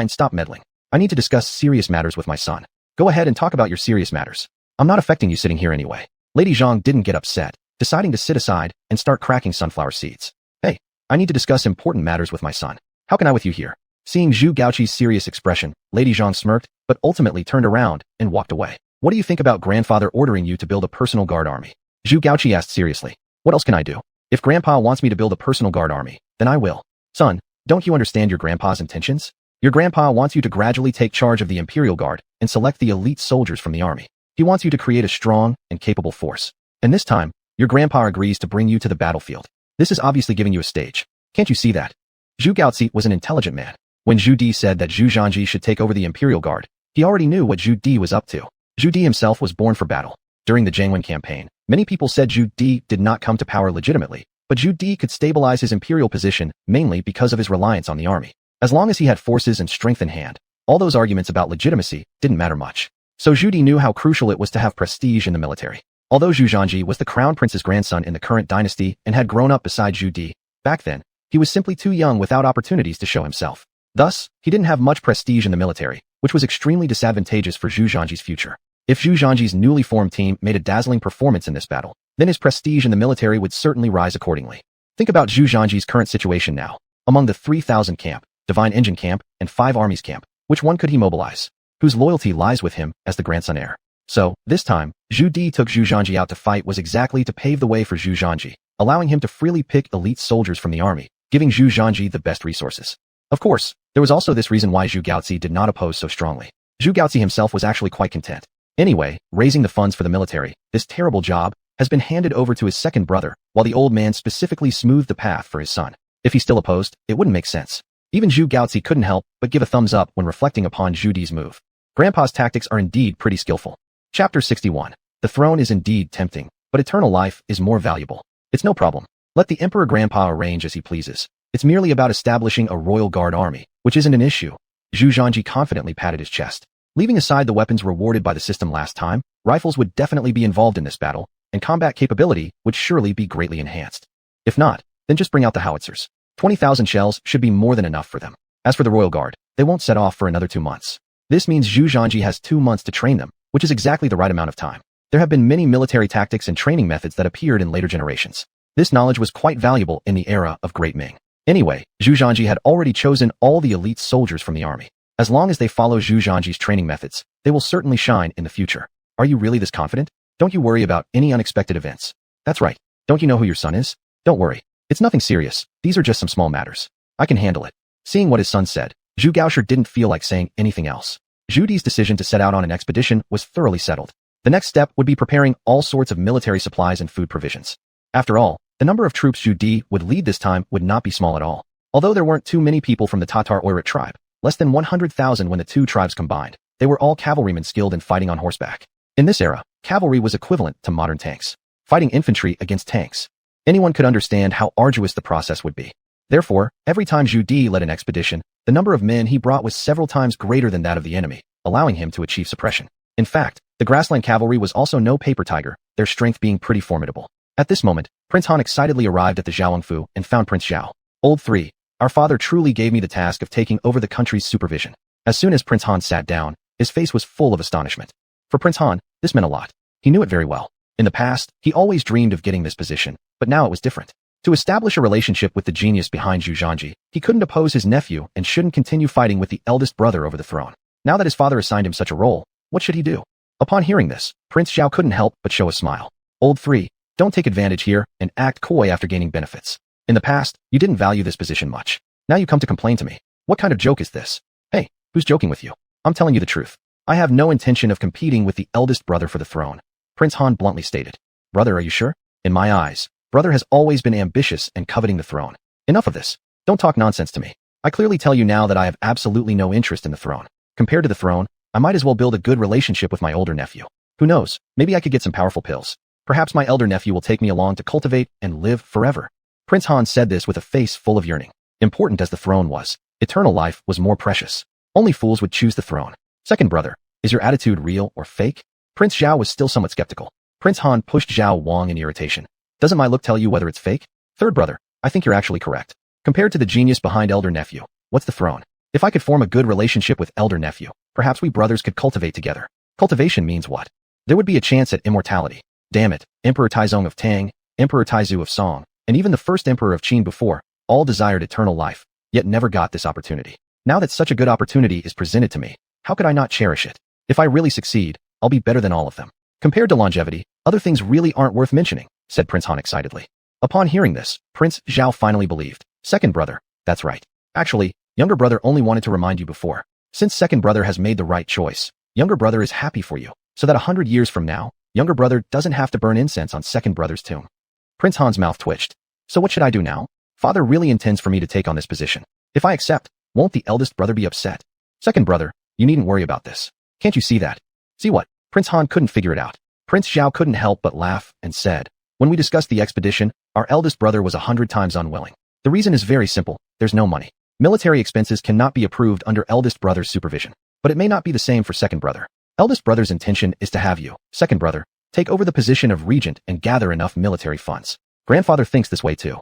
stop meddling. I need to discuss serious matters with my son. Go ahead and talk about your serious matters. I'm not affecting you sitting here anyway. Lady Zhang didn't get upset, deciding to sit aside and start cracking sunflower seeds. Hey, I need to discuss important matters with my son. How can I with you here? Seeing Zhu Gaoqi's serious expression, Lady Zhang smirked, but ultimately turned around and walked away. What do you think about grandfather ordering you to build a personal guard army? Zhu Gaoqi asked seriously. What else can I do? If grandpa wants me to build a personal guard army, then I will. Son, don't you understand your grandpa's intentions? Your grandpa wants you to gradually take charge of the Imperial Guard and select the elite soldiers from the army. He wants you to create a strong and capable force. And this time, your grandpa agrees to bring you to the battlefield. This is obviously giving you a stage. Can't you see that? Zhu Gaozi was an intelligent man. When Zhu Di said that Zhu Zhanji should take over the Imperial Guard, he already knew what Zhu Di was up to. Zhu Di himself was born for battle. During the Jiangwen campaign, many people said Zhu Di did not come to power legitimately, but Zhu Di could stabilize his imperial position mainly because of his reliance on the army. As long as he had forces and strength in hand, all those arguments about legitimacy didn't matter much. So Zhu Di knew how crucial it was to have prestige in the military. Although Zhu Zhanji was the crown prince's grandson in the current dynasty and had grown up beside Zhu Di, back then, he was simply too young without opportunities to show himself. Thus, he didn't have much prestige in the military, which was extremely disadvantageous for Zhu Zhanji's future. If Zhu Zhanji's newly formed team made a dazzling performance in this battle, then his prestige in the military would certainly rise accordingly. Think about Zhu Zhanji's current situation now. Among the 3,000 camp, Divine Engine camp, and 5 armies camp, which one could he mobilize? Whose loyalty lies with him as the grandson heir? So, this time, Zhu Di took Zhu Zhanji out to fight was exactly to pave the way for Zhu Zhanji, allowing him to freely pick elite soldiers from the army, giving Zhu Zhanji the best resources. Of course, there was also this reason why Zhu Gaozi did not oppose so strongly. Zhu Gaozi himself was actually quite content. Anyway, raising the funds for the military, this terrible job, has been handed over to his second brother, while the old man specifically smoothed the path for his son. If he still opposed, it wouldn't make sense. Even Zhu Gaozi couldn't help but give a thumbs up when reflecting upon Zhu Di's move. Grandpa's tactics are indeed pretty skillful. Chapter 61. The throne is indeed tempting, but eternal life is more valuable. It's no problem. Let the Emperor Grandpa arrange as he pleases. It's merely about establishing a royal guard army, which isn't an issue. Zhu Zhanji confidently patted his chest. Leaving aside the weapons rewarded by the system last time, rifles would definitely be involved in this battle, and combat capability would surely be greatly enhanced. If not, then just bring out the howitzers. 20,000 shells should be more than enough for them. As for the royal guard, they won't set off for another 2 months. This means Zhu Zhanji has 2 months to train them, which is exactly the right amount of time. There have been many military tactics and training methods that appeared in later generations. This knowledge was quite valuable in the era of Great Ming. Anyway, Zhu Zhanji had already chosen all the elite soldiers from the army. As long as they follow Zhu Zhanji's training methods, they will certainly shine in the future. Are you really this confident? Don't you worry about any unexpected events. That's right. Don't you know who your son is? Don't worry. It's nothing serious. These are just some small matters. I can handle it. Seeing what his son said, Zhu Gaoshi didn't feel like saying anything else. Zhu Di's decision to set out on an expedition was thoroughly settled. The next step would be preparing all sorts of military supplies and food provisions. After all, the number of troops Zhu Di would lead this time would not be small at all. Although there weren't too many people from the Tatar Oirat tribe, less than 100,000 when the two tribes combined, they were all cavalrymen skilled in fighting on horseback. In this era, cavalry was equivalent to modern tanks. Fighting infantry against tanks. Anyone could understand how arduous the process would be. Therefore, every time Zhu Di led an expedition, the number of men he brought was several times greater than that of the enemy, allowing him to achieve suppression. In fact, the grassland cavalry was also no paper tiger, their strength being pretty formidable. At this moment, Prince Han excitedly arrived at the Xuanhuan and found Prince Zhao. Old 3. Our father truly gave me the task of taking over the country's supervision. As soon as Prince Han sat down, his face was full of astonishment. For Prince Han, this meant a lot. He knew it very well. In the past, he always dreamed of getting this position, but now it was different. To establish a relationship with the genius behind Zhu Zhanji, he couldn't oppose his nephew and shouldn't continue fighting with the eldest brother over the throne. Now that his father assigned him such a role, what should he do? Upon hearing this, Prince Zhao couldn't help but show a smile. Old 3. Don't take advantage here and act coy after gaining benefits. In the past, you didn't value this position much. Now you come to complain to me. What kind of joke is this? Hey, who's joking with you? I'm telling you the truth. I have no intention of competing with the eldest brother for the throne. Prince Han bluntly stated. Brother, are you sure? In my eyes, brother has always been ambitious and coveting the throne. Enough of this. Don't talk nonsense to me. I clearly tell you now that I have absolutely no interest in the throne. Compared to the throne, I might as well build a good relationship with my older nephew. Who knows, maybe I could get some powerful pills. Perhaps my elder nephew will take me along to cultivate and live forever. Prince Han said this with a face full of yearning. Important as the throne was, eternal life was more precious. Only fools would choose the throne. Second brother, is your attitude real or fake? Prince Zhao was still somewhat skeptical. Prince Han pushed Zhao Wang in irritation. Doesn't my look tell you whether it's fake? Third brother, I think you're actually correct. Compared to the genius behind elder nephew, what's the throne? If I could form a good relationship with elder nephew, perhaps we brothers could cultivate together. Cultivation means what? There would be a chance at immortality. Damn it, Emperor Taizong of Tang, Emperor Taizu of Song, and even the first emperor of Qin before, all desired eternal life, yet never got this opportunity. Now that such a good opportunity is presented to me, how could I not cherish it? If I really succeed, I'll be better than all of them. Compared to longevity, other things really aren't worth mentioning, said Prince Han excitedly. Upon hearing this, Prince Zhao finally believed. Second brother, that's right. Actually, younger brother only wanted to remind you before. Since second brother has made the right choice, younger brother is happy for you, so that 100 years from now, younger brother doesn't have to burn incense on second brother's tomb. Prince Han's mouth twitched. So what should I do now? Father really intends for me to take on this position. If I accept, won't the eldest brother be upset? Second brother, you needn't worry about this. Can't you see that? See what? Prince Han couldn't figure it out. Prince Zhao couldn't help but laugh and said, when we discussed the expedition, our eldest brother was 100 times unwilling. The reason is very simple, there's no money. Military expenses cannot be approved under eldest brother's supervision. But it may not be the same for second brother. Eldest brother's intention is to have you, second brother, take over the position of regent and gather enough military funds. Grandfather thinks this way too.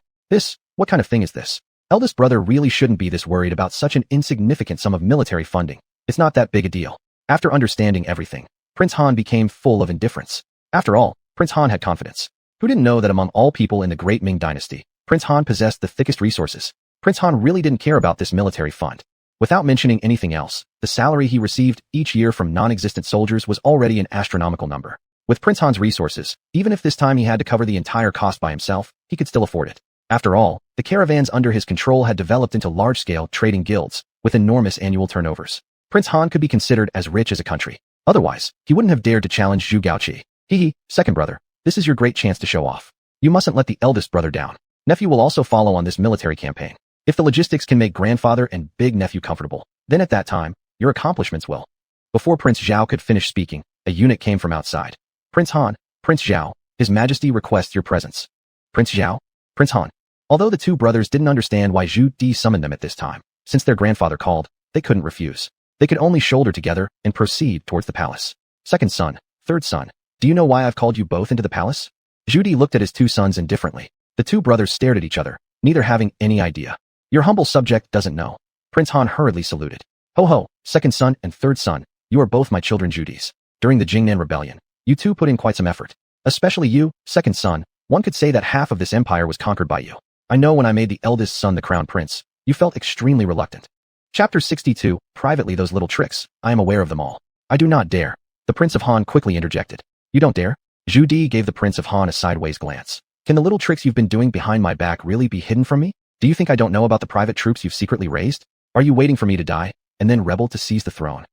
What kind of thing is this? Eldest brother really shouldn't be this worried about such an insignificant sum of military funding. It's not that big a deal. After understanding everything, Prince Han became full of indifference. After all, Prince Han had confidence. Who didn't know that among all people in the great Ming Dynasty, Prince Han possessed the thickest resources? Prince Han really didn't care about this military fund. Without mentioning anything else, the salary he received each year from non-existent soldiers was already an astronomical number. With Prince Han's resources, even if this time he had to cover the entire cost by himself, he could still afford it. After all, the caravans under his control had developed into large-scale trading guilds, with enormous annual turnovers. Prince Han could be considered as rich as a country. Otherwise, he wouldn't have dared to challenge Zhu Gaoqi. Second brother, this is your great chance to show off. You mustn't let the eldest brother down. Nephew will also follow on this military campaign. If the logistics can make grandfather and big nephew comfortable, then at that time, your accomplishments will. Before Prince Zhao could finish speaking, a eunuch came from outside. Prince Han, Prince Zhao, His Majesty requests your presence. Prince Zhao, Prince Han. Although the two brothers didn't understand why Zhu Di summoned them at this time, since their grandfather called, they couldn't refuse. They could only shoulder together and proceed towards the palace. Second son, third son, do you know why I've called you both into the palace? Zhu Di looked at his two sons indifferently. The two brothers stared at each other, neither having any idea. Your humble subject doesn't know. Prince Han hurriedly saluted. Ho ho, second son and third son, you are both my children Zhudis. During the Jingnan rebellion, you two put in quite some effort. Especially you, second son, one could say that half of this empire was conquered by you. I know when I made the eldest son the crown prince, you felt extremely reluctant. Chapter 62, privately those little tricks, I am aware of them all. I do not dare. The Prince of Han quickly interjected. You don't dare? Zhu Di gave the Prince of Han a sideways glance. Can the little tricks you've been doing behind my back really be hidden from me? Do you think I don't know about the private troops you've secretly raised? Are you waiting for me to die, and then rebel to seize the throne?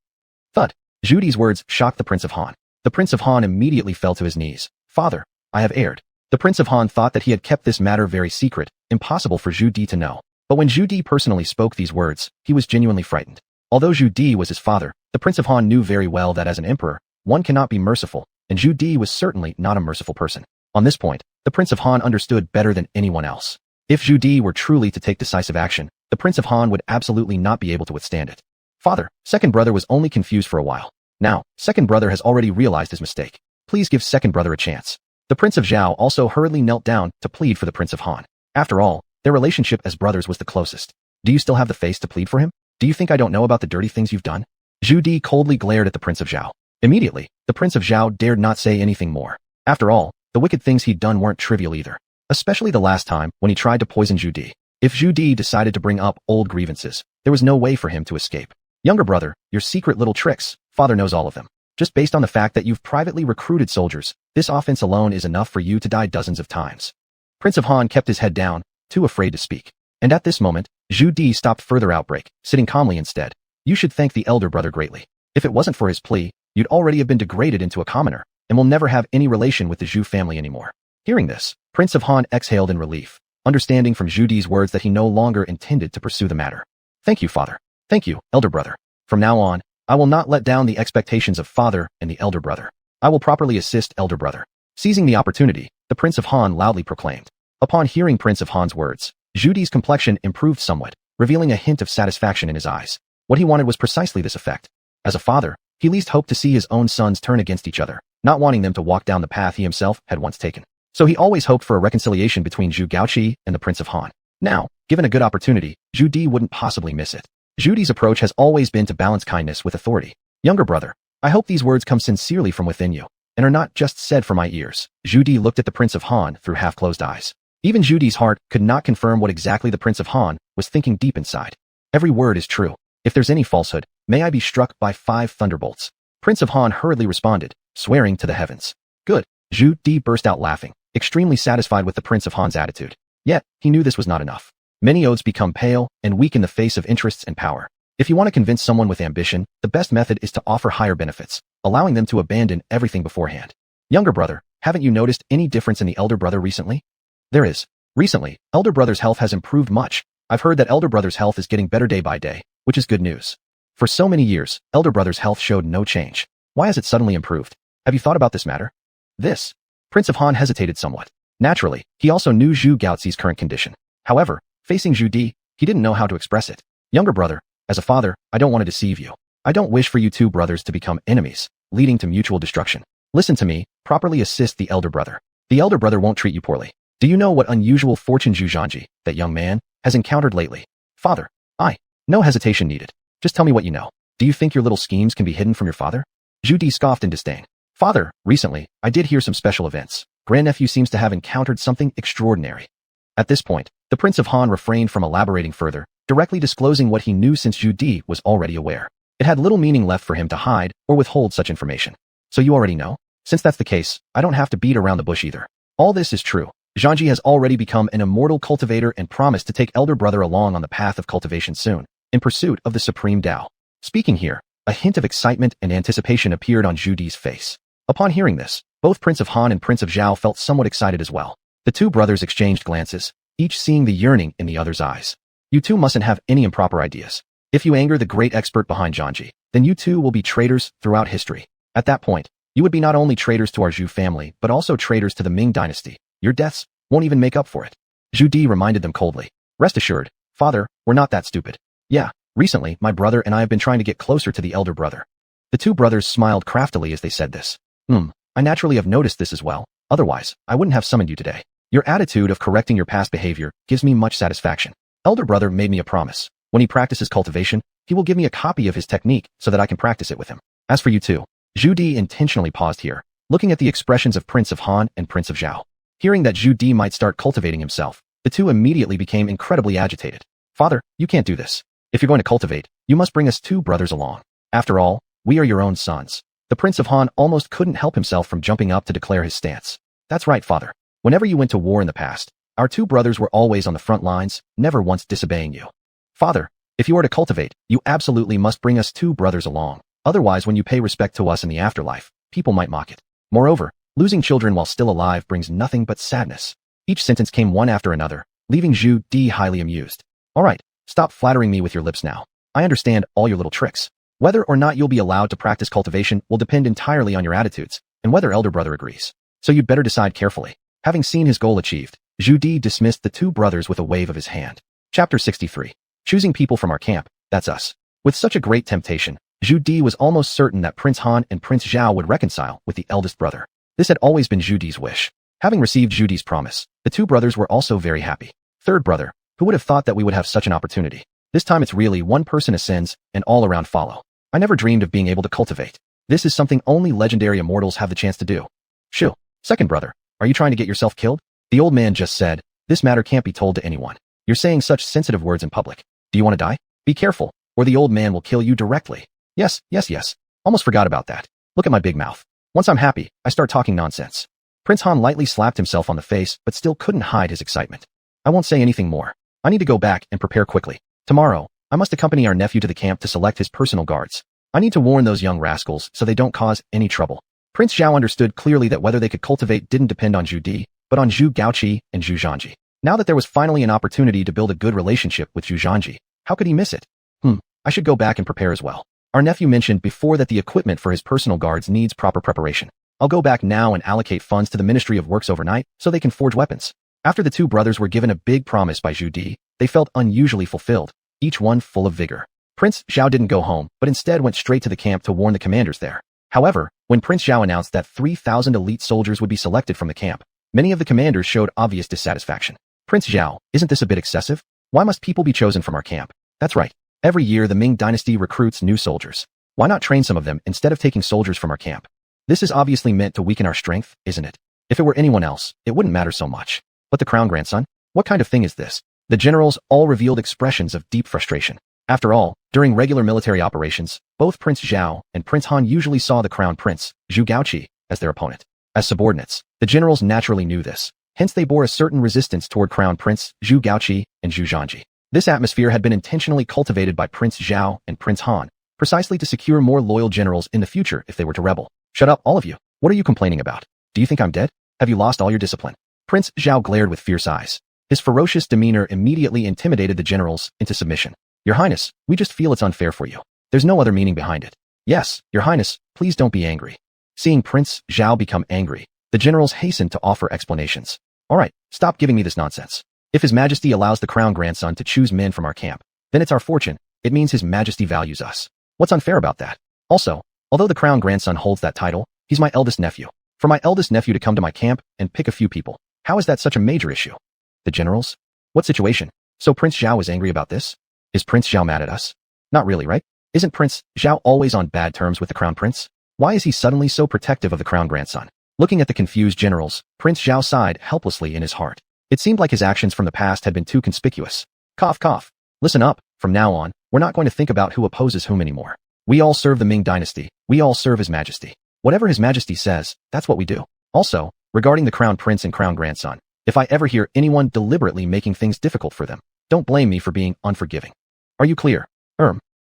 Thud. Zhu Di's words shocked the Prince of Han. The Prince of Han immediately fell to his knees. Father, I have erred. The Prince of Han thought that he had kept this matter very secret, impossible for Zhu Di to know. But when Zhu Di personally spoke these words, he was genuinely frightened. Although Zhu Di was his father, the Prince of Han knew very well that as an emperor, one cannot be merciful, and Zhu Di was certainly not a merciful person. On this point, the Prince of Han understood better than anyone else. If Zhu Di were truly to take decisive action, the Prince of Han would absolutely not be able to withstand it. Father, second brother was only confused for a while. Now, second brother has already realized his mistake. Please give second brother a chance. The Prince of Zhao also hurriedly knelt down to plead for the Prince of Han. After all, their relationship as brothers was the closest. Do you still have the face to plead for him? Do you think I don't know about the dirty things you've done? Zhu Di coldly glared at the Prince of Zhao. Immediately, the Prince of Zhao dared not say anything more. After all, the wicked things he'd done weren't trivial either. Especially the last time, when he tried to poison Zhu Di. If Zhu Di decided to bring up old grievances, there was no way for him to escape. Younger brother, your secret little tricks, father knows all of them. Just based on the fact that you've privately recruited soldiers, this offense alone is enough for you to die dozens of times. Prince of Han kept his head down, too afraid to speak. And at this moment, Zhu Di stopped further outbreak, sitting calmly instead. You should thank the elder brother greatly. If it wasn't for his plea, you'd already have been degraded into a commoner, and will never have any relation with the Zhu family anymore. Hearing this, Prince of Han exhaled in relief, understanding from Zhu Di's words that he no longer intended to pursue the matter. Thank you, father. Thank you, elder brother. From now on, I will not let down the expectations of father and the elder brother. I will properly assist elder brother. Seizing the opportunity, the Prince of Han loudly proclaimed. Upon hearing Prince of Han's words, Zhu Di's complexion improved somewhat, revealing a hint of satisfaction in his eyes. What he wanted was precisely this effect. As a father, he least hoped to see his own sons turn against each other, not wanting them to walk down the path he himself had once taken. So he always hoped for a reconciliation between Zhu Gaoqi and the Prince of Han. Now, given a good opportunity, Zhu Di wouldn't possibly miss it. Zhu Di's approach has always been to balance kindness with authority. Younger brother, I hope these words come sincerely from within you, and are not just said for my ears. Zhu Di looked at the Prince of Han through half-closed eyes. Even Zhu Di's heart could not confirm what exactly the Prince of Han was thinking deep inside. Every word is true. If there's any falsehood, may I be struck by 5 thunderbolts. Prince of Han hurriedly responded, swearing to the heavens. Good. Zhu Di burst out laughing, extremely satisfied with the Prince of Han's attitude. Yet, he knew this was not enough. Many oaths become pale and weak in the face of interests and power. If you want to convince someone with ambition, the best method is to offer higher benefits, allowing them to abandon everything beforehand. Younger brother, haven't you noticed any difference in the elder brother recently? There is. Recently, elder brother's health has improved much. I've heard that elder brother's health is getting better day by day, which is good news. For so many years, elder brother's health showed no change. Why has it suddenly improved? Have you thought about this matter? This. Prince of Han hesitated somewhat. Naturally, he also knew Zhu Gaozi's current condition. However, facing Zhu Di, he didn't know how to express it. Younger brother, as a father, I don't want to deceive you. I don't wish for you two brothers to become enemies, leading to mutual destruction. Listen to me, properly assist the elder brother. The elder brother won't treat you poorly. Do you know what unusual fortune Zhu, that young man, has encountered lately? Father, no hesitation needed. Just tell me what you know. Do you think your little schemes can be hidden from your father? Zhu Di scoffed in disdain. Father, recently, I did hear some special events. Grandnephew seems to have encountered something extraordinary. At this point, the Prince of Han refrained from elaborating further, directly disclosing what he knew since Zhu Di was already aware. It had little meaning left for him to hide or withhold such information. So you already know? Since that's the case, I don't have to beat around the bush either. All this is true. Zhangji has already become an immortal cultivator and promised to take elder brother along on the path of cultivation soon, in pursuit of the supreme Tao. Speaking here, a hint of excitement and anticipation appeared on Zhu Di's face. Upon hearing this, both Prince of Han and Prince of Zhao felt somewhat excited as well. The two brothers exchanged glances, each seeing the yearning in the other's eyes. You two mustn't have any improper ideas. If you anger the great expert behind Zhangji, then you two will be traitors throughout history. At that point, you would be not only traitors to our Zhu family, but also traitors to the Ming Dynasty. Your deaths won't even make up for it. Zhu Di reminded them coldly. Rest assured, father, we're not that stupid. Yeah, recently, my brother and I have been trying to get closer to the elder brother. The two brothers smiled craftily as they said this. I naturally have noticed this as well. Otherwise, I wouldn't have summoned you today. Your attitude of correcting your past behavior gives me much satisfaction. Elder brother made me a promise. When he practices cultivation, he will give me a copy of his technique so that I can practice it with him. As for you two, Zhu Di intentionally paused here, looking at the expressions of Prince of Han and Prince of Zhao. Hearing that Zhu Di might start cultivating himself, the two immediately became incredibly agitated. Father, you can't do this. If you're going to cultivate, you must bring us two brothers along. After all, we are your own sons. The Prince of Han almost couldn't help himself from jumping up to declare his stance. That's right, father. Whenever you went to war in the past, our two brothers were always on the front lines, never once disobeying you. Father, if you are to cultivate, you absolutely must bring us two brothers along. Otherwise, when you pay respect to us in the afterlife, people might mock it. Moreover, losing children while still alive brings nothing but sadness. Each sentence came one after another, leaving Zhu Di highly amused. All right, stop flattering me with your lips now. I understand all your little tricks. Whether or not you'll be allowed to practice cultivation will depend entirely on your attitudes, and whether elder brother agrees. So you'd better decide carefully. Having seen his goal achieved, Zhu Di dismissed the two brothers with a wave of his hand. Chapter 63. Choosing people from our camp, that's us. With such a great temptation, Zhu Di was almost certain that Prince Han and Prince Zhao would reconcile with the eldest brother. This had always been Zhu Di's wish. Having received Zhu Di's promise, the two brothers were also very happy. Third brother, who would have thought that we would have such an opportunity? This time it's really one person ascends and all around follow. I never dreamed of being able to cultivate. This is something only legendary immortals have the chance to do. Shoo. Second brother, are you trying to get yourself killed? The old man just said, this matter can't be told to anyone. You're saying such sensitive words in public. Do you want to die? Be careful, or the old man will kill you directly. Yes. Almost forgot about that. Look at my big mouth. Once I'm happy, I start talking nonsense. Prince Han lightly slapped himself on the face, but still couldn't hide his excitement. I won't say anything more. I need to go back and prepare quickly. Tomorrow, I must accompany our nephew to the camp to select his personal guards. I need to warn those young rascals so they don't cause any trouble. Prince Zhao understood clearly that whether they could cultivate didn't depend on Zhu Di, but on Zhu Gaoqi and Zhu Zhangji. Now that there was finally an opportunity to build a good relationship with Zhu Zhangji, how could he miss it? I should go back and prepare as well. Our nephew mentioned before that the equipment for his personal guards needs proper preparation. I'll go back now and allocate funds to the Ministry of Works overnight so they can forge weapons. After the two brothers were given a big promise by Zhu Di, they felt unusually fulfilled, each one full of vigor. Prince Zhao didn't go home, but instead went straight to the camp to warn the commanders there. However, when Prince Zhao announced that 3,000 elite soldiers would be selected from the camp, many of the commanders showed obvious dissatisfaction. Prince Zhao, isn't this a bit excessive? Why must people be chosen from our camp? That's right. Every year the Ming Dynasty recruits new soldiers. Why not train some of them instead of taking soldiers from our camp? This is obviously meant to weaken our strength, isn't it? If it were anyone else, it wouldn't matter so much. But the crown grandson? What kind of thing is this? The generals all revealed expressions of deep frustration. After all, during regular military operations, both Prince Zhao and Prince Han usually saw the crown prince, Zhu Gaoqi, as their opponent. As subordinates, the generals naturally knew this. Hence they bore a certain resistance toward Crown Prince Zhu Gaoqi and Zhu Zhanji. This atmosphere had been intentionally cultivated by Prince Zhao and Prince Han, precisely to secure more loyal generals in the future if they were to rebel. Shut up, all of you. What are you complaining about? Do you think I'm dead? Have you lost all your discipline? Prince Zhao glared with fierce eyes. His ferocious demeanor immediately intimidated the generals into submission. Your Highness, we just feel it's unfair for you. There's no other meaning behind it. Yes, Your Highness, please don't be angry. Seeing Prince Zhao become angry, the generals hastened to offer explanations. All right, stop giving me this nonsense. If His Majesty allows the crown grandson to choose men from our camp, then it's our fortune. It means His Majesty values us. What's unfair about that? Also, although the crown grandson holds that title, he's my eldest nephew. For my eldest nephew to come to my camp and pick a few people, how is that such a major issue? The generals? What situation? So Prince Zhao is angry about this? Is Prince Zhao mad at us? Not really, right? Isn't Prince Zhao always on bad terms with the crown prince? Why is he suddenly so protective of the crown grandson? Looking at the confused generals, Prince Zhao sighed helplessly in his heart. It seemed like his actions from the past had been too conspicuous. Cough, cough. Listen up. From now on, we're not going to think about who opposes whom anymore. We all serve the Ming Dynasty. We all serve His Majesty. Whatever His Majesty says, that's what we do. Also, regarding the crown prince and crown grandson, if I ever hear anyone deliberately making things difficult for them, don't blame me for being unforgiving. Are you clear?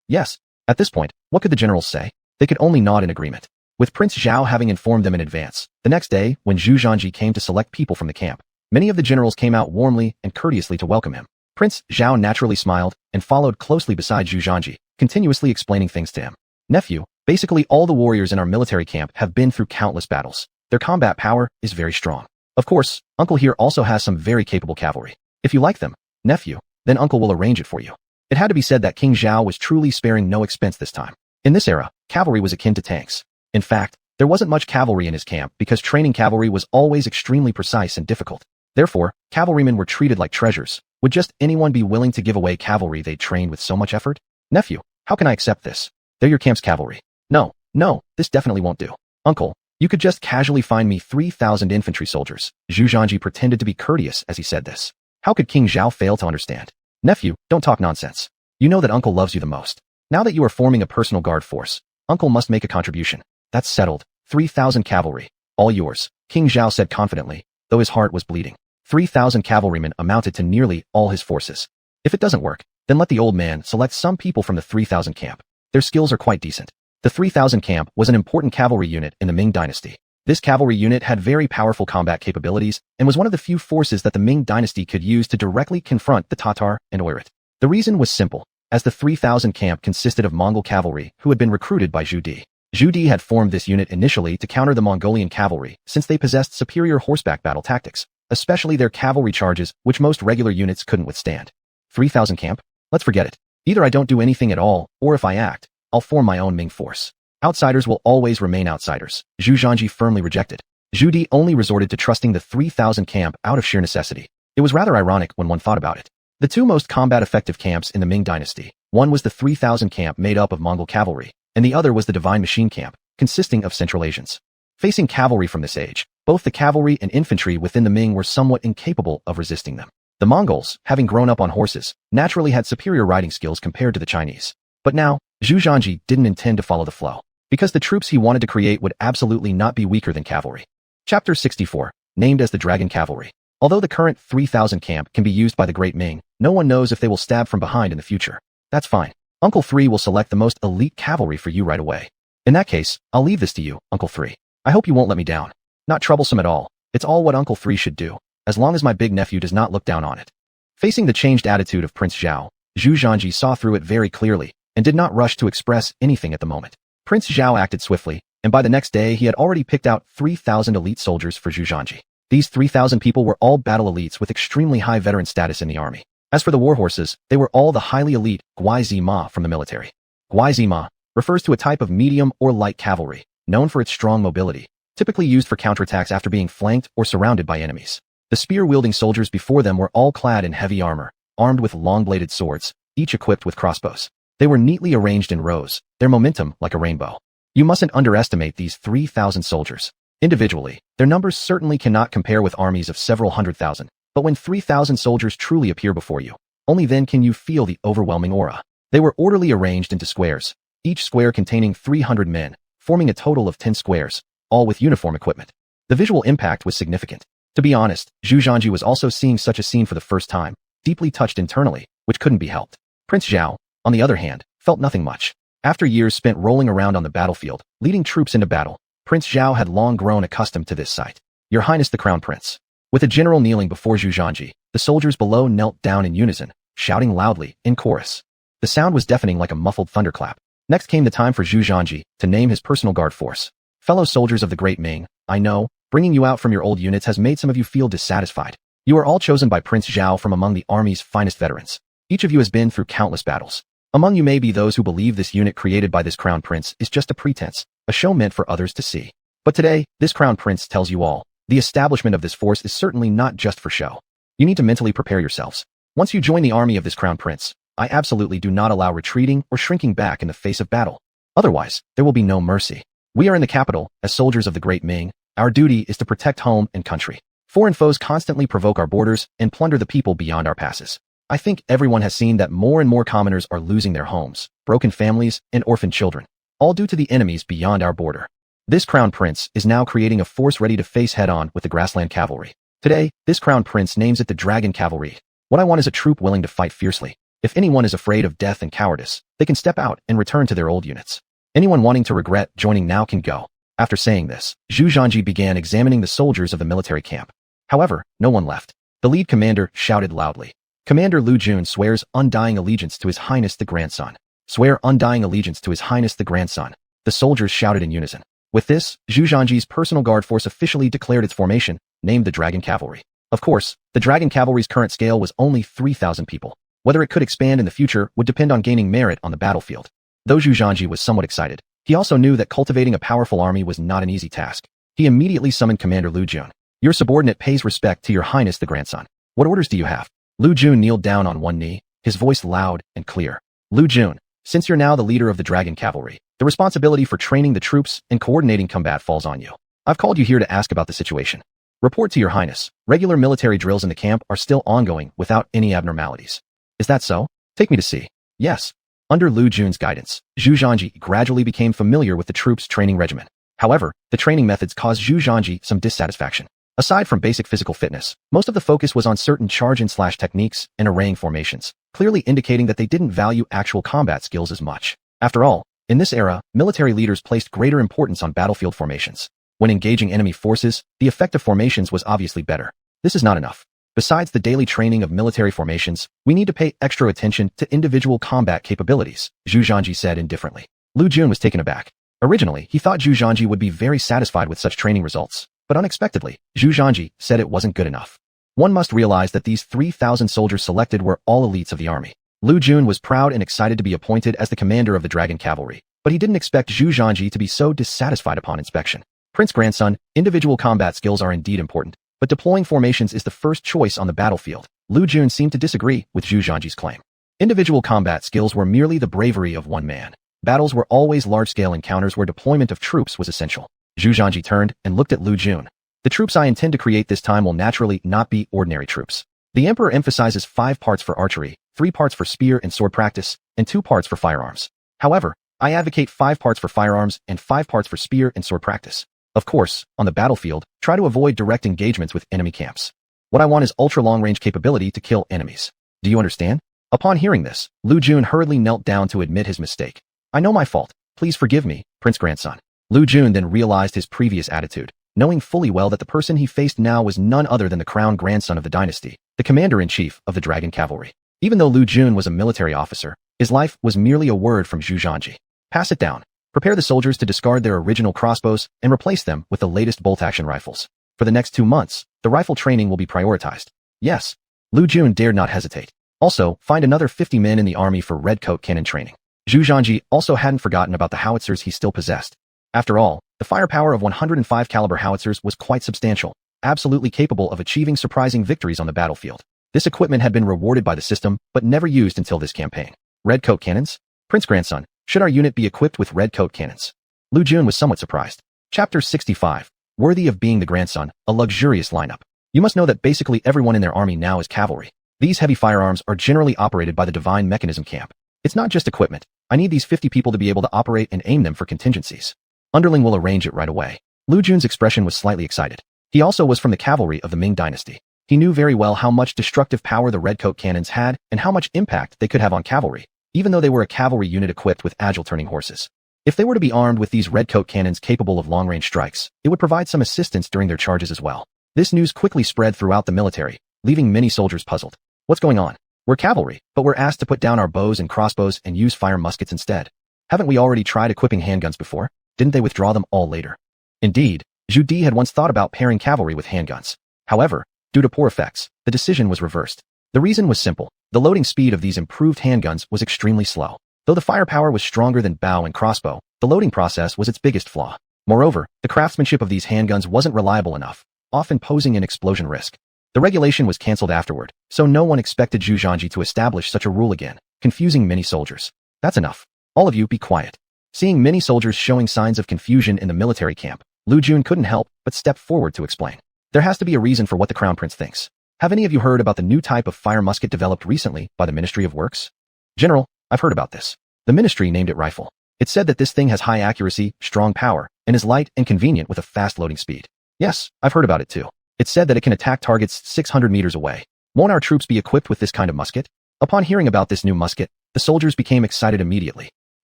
Yes. At this point, what could the generals say? They could only nod in agreement. With Prince Zhao having informed them in advance, the next day, when Zhu Zhanji came to select people from the camp, many of the generals came out warmly and courteously to welcome him. Prince Zhao naturally smiled and followed closely beside Zhu Zhanji, continuously explaining things to him. Nephew, basically all the warriors in our military camp have been through countless battles. Their combat power is very strong. Of course, Uncle here also has some very capable cavalry. If you like them, nephew, then Uncle will arrange it for you. It had to be said that King Zhao was truly sparing no expense this time. In this era, cavalry was akin to tanks. In fact, there wasn't much cavalry in his camp because training cavalry was always extremely precise and difficult. Therefore, cavalrymen were treated like treasures. Would just anyone be willing to give away cavalry they trained with so much effort? Nephew, how can I accept this? They're your camp's cavalry. No, this definitely won't do. Uncle, you could just casually find me 3,000 infantry soldiers. Zhu Zhanji pretended to be courteous as he said this. How could King Zhao fail to understand? Nephew, don't talk nonsense. You know that Uncle loves you the most. Now that you are forming a personal guard force, Uncle must make a contribution. That's settled. 3,000 cavalry. All yours, King Zhao said confidently, though his heart was bleeding. 3,000 cavalrymen amounted to nearly all his forces. If it doesn't work, then let the old man select some people from the 3,000 camp. Their skills are quite decent. The 3,000 camp was an important cavalry unit in the Ming Dynasty. This cavalry unit had very powerful combat capabilities and was one of the few forces that the Ming Dynasty could use to directly confront the Tatar and Oirat. The reason was simple, as the 3,000 camp consisted of Mongol cavalry who had been recruited by Zhu Di. Zhu Di had formed this unit initially to counter the Mongolian cavalry since they possessed superior horseback battle tactics, especially their cavalry charges which most regular units couldn't withstand. 3,000 camp? Let's forget it. Either I don't do anything at all, or if I act, I'll form my own Ming force. Outsiders will always remain outsiders. Zhu Zhanji firmly rejected. Zhu Di only resorted to trusting the 3,000 camp out of sheer necessity. It was rather ironic when one thought about it. The two most combat-effective camps in the Ming Dynasty, one was the 3,000 camp made up of Mongol cavalry, and the other was the Divine Machine camp, consisting of Central Asians. Facing cavalry from this age, both the cavalry and infantry within the Ming were somewhat incapable of resisting them. The Mongols, having grown up on horses, naturally had superior riding skills compared to the Chinese. But now, Zhu Zhanji didn't intend to follow the flow, because the troops he wanted to create would absolutely not be weaker than cavalry. Chapter 64, named as the Dragon Cavalry. Although the current 3,000 camp can be used by the Great Ming, no one knows if they will stab from behind in the future. That's fine. Uncle 3 will select the most elite cavalry for you right away. In that case, I'll leave this to you, Uncle 3. I hope you won't let me down. Not troublesome at all. It's all what Uncle 3 should do, as long as my big nephew does not look down on it. Facing the changed attitude of Prince Zhao, Zhu Zhanji saw through it very clearly and did not rush to express anything at the moment. Prince Zhao acted swiftly, and by the next day he had already picked out 3,000 elite soldiers for Zhujiangji. These 3,000 people were all battle elites with extremely high veteran status in the army. As for the warhorses, they were all the highly elite xuanhuan from the military. Xuanhuan refers to a type of medium or light cavalry, known for its strong mobility, typically used for counterattacks after being flanked or surrounded by enemies. The spear-wielding soldiers before them were all clad in heavy armor, armed with long-bladed swords, each equipped with crossbows. They were neatly arranged in rows, their momentum like a rainbow. You mustn't underestimate these 3,000 soldiers. Individually, their numbers certainly cannot compare with armies of several hundred thousand, but when 3,000 soldiers truly appear before you, only then can you feel the overwhelming aura. They were orderly arranged into squares, each square containing 300 men, forming a total of 10 squares, all with uniform equipment. The visual impact was significant. To be honest, Zhujiangji was also seeing such a scene for the first time, deeply touched internally, which couldn't be helped. Prince Zhao, on the other hand, felt nothing much. After years spent rolling around on the battlefield, leading troops into battle, Prince Zhao had long grown accustomed to this sight. Your Highness the Crown Prince. With a general kneeling before Zhujiangji, the soldiers below knelt down in unison, shouting loudly, in chorus. The sound was deafening like a muffled thunderclap. Next came the time for Zhujiangji to name his personal guard force. Fellow soldiers of the Great Ming, I know, bringing you out from your old units has made some of you feel dissatisfied. You are all chosen by Prince Zhao from among the army's finest veterans. Each of you has been through countless battles. Among you may be those who believe this unit created by this crown prince is just a pretense, a show meant for others to see. But today, this crown prince tells you all, the establishment of this force is certainly not just for show. You need to mentally prepare yourselves. Once you join the army of this crown prince, I absolutely do not allow retreating or shrinking back in the face of battle. Otherwise, there will be no mercy. We are in the capital, as soldiers of the Great Ming. Our duty is to protect home and country. Foreign foes constantly provoke our borders and plunder the people beyond our passes. I think everyone has seen that more and more commoners are losing their homes, broken families, and orphaned children, all due to the enemies beyond our border. This crown prince is now creating a force ready to face head-on with the grassland cavalry. Today, this crown prince names it the Dragon Cavalry. What I want is a troop willing to fight fiercely. If anyone is afraid of death and cowardice, they can step out and return to their old units. Anyone wanting to regret joining now can go. After saying this, Zhujiangji began examining the soldiers of the military camp. However, no one left. The lead commander shouted loudly. Commander Lu Jun swears undying allegiance to His Highness the Grandson. Swear undying allegiance to His Highness the Grandson. The soldiers shouted in unison. With this, Zhujiangji's personal guard force officially declared its formation, named the Dragon Cavalry. Of course, the Dragon Cavalry's current scale was only 3,000 people. Whether it could expand in the future would depend on gaining merit on the battlefield. Though Zhujiangji was somewhat excited, he also knew that cultivating a powerful army was not an easy task. He immediately summoned Commander Lu Jun. Your subordinate pays respect to Your Highness the Grandson. What orders do you have? Lu Jun kneeled down on one knee, his voice loud and clear. Lu Jun, since you're now the leader of the Dragon Cavalry, the responsibility for training the troops and coordinating combat falls on you. I've called you here to ask about the situation. Report to Your Highness. Regular military drills in the camp are still ongoing without any abnormalities. Is that so? Take me to see. Yes. Under Lu Jun's guidance, Zhujiangji gradually became familiar with the troops' training regimen. However, the training methods caused Zhujiangji some dissatisfaction. Aside from basic physical fitness, most of the focus was on certain charge-and-slash techniques and arraying formations, clearly indicating that they didn't value actual combat skills as much. After all, in this era, military leaders placed greater importance on battlefield formations. When engaging enemy forces, the effect of formations was obviously better. This is not enough. Besides the daily training of military formations, we need to pay extra attention to individual combat capabilities, Zhujiangji said indifferently. Lu Jun was taken aback. Originally, he thought Zhujiangji would be very satisfied with such training results. But unexpectedly, Zhujiangji said it wasn't good enough. One must realize that these 3,000 soldiers selected were all elites of the army. Lu Jun was proud and excited to be appointed as the commander of the Dragon Cavalry, but he didn't expect Zhujiangji to be so dissatisfied upon inspection. Prince Grandson, individual combat skills are indeed important, but deploying formations is the first choice on the battlefield. Lu Jun seemed to disagree with Zhujiangji's claim. Individual combat skills were merely the bravery of one man. Battles were always large-scale encounters where deployment of troops was essential. Zhujiangji turned and looked at Lu Jun. The troops I intend to create this time will naturally not be ordinary troops. The Emperor emphasizes 5 parts for archery, 3 parts for spear and sword practice, and 2 parts for firearms. However, I advocate 5 parts for firearms and 5 parts for spear and sword practice. Of course, on the battlefield, try to avoid direct engagements with enemy camps. What I want is ultra-long-range capability to kill enemies. Do you understand? Upon hearing this, Lu Jun hurriedly knelt down to admit his mistake. I know my fault. Please forgive me, Prince Grandson. Lu Jun then realized his previous attitude, knowing fully well that the person he faced now was none other than the crown grandson of the dynasty, the commander-in-chief of the Dragon Cavalry. Even though Lu Jun was a military officer, his life was merely a word from Zhujiangji. Pass it down. Prepare the soldiers to discard their original crossbows and replace them with the latest bolt-action rifles. For the next 2 months, the rifle training will be prioritized. Yes. Lu Jun dared not hesitate. Also, find another 50 men in the army for redcoat cannon training. Zhu Zhanji also hadn't forgotten about the howitzers he still possessed. After all, the firepower of 105 caliber howitzers was quite substantial, absolutely capable of achieving surprising victories on the battlefield. This equipment had been rewarded by the system, but never used until this campaign. Redcoat cannons? Prince Grandson, should our unit be equipped with redcoat cannons? Lu Jun was somewhat surprised. Chapter 65. Worthy of being the grandson, a luxurious lineup. You must know that basically everyone in their army now is cavalry. These heavy firearms are generally operated by the Divine Mechanism Camp. It's not just equipment. I need these 50 people to be able to operate and aim them for contingencies. Underling will arrange it right away. Lu Jun's expression was slightly excited. He also was from the cavalry of the Ming Dynasty. He knew very well how much destructive power the redcoat cannons had and how much impact they could have on cavalry, even though they were a cavalry unit equipped with agile turning horses. If they were to be armed with these redcoat cannons capable of long-range strikes, it would provide some assistance during their charges as well. This news quickly spread throughout the military, leaving many soldiers puzzled. What's going on? We're cavalry, but we're asked to put down our bows and crossbows and use fire muskets instead. Haven't we already tried equipping handguns before? Didn't they withdraw them all later? Indeed, Zhu Di had once thought about pairing cavalry with handguns. However, due to poor effects, the decision was reversed. The reason was simple. The loading speed of these improved handguns was extremely slow. Though the firepower was stronger than bow and crossbow, the loading process was its biggest flaw. Moreover, the craftsmanship of these handguns wasn't reliable enough, often posing an explosion risk. The regulation was cancelled afterward, so no one expected Zhu Zhanji to establish such a rule again, confusing many soldiers. That's enough. All of you be quiet. Seeing many soldiers showing signs of confusion in the military camp, Lu Jun couldn't help but step forward to explain. There has to be a reason for what the Crown Prince thinks. Have any of you heard about the new type of fire musket developed recently by the Ministry of Works? General, I've heard about this. The ministry named it rifle. It said that this thing has high accuracy, strong power, and is light and convenient with a fast loading speed. Yes, I've heard about it too. It said that it can attack targets 600 meters away. Won't our troops be equipped with this kind of musket? Upon hearing about this new musket, the soldiers became excited immediately.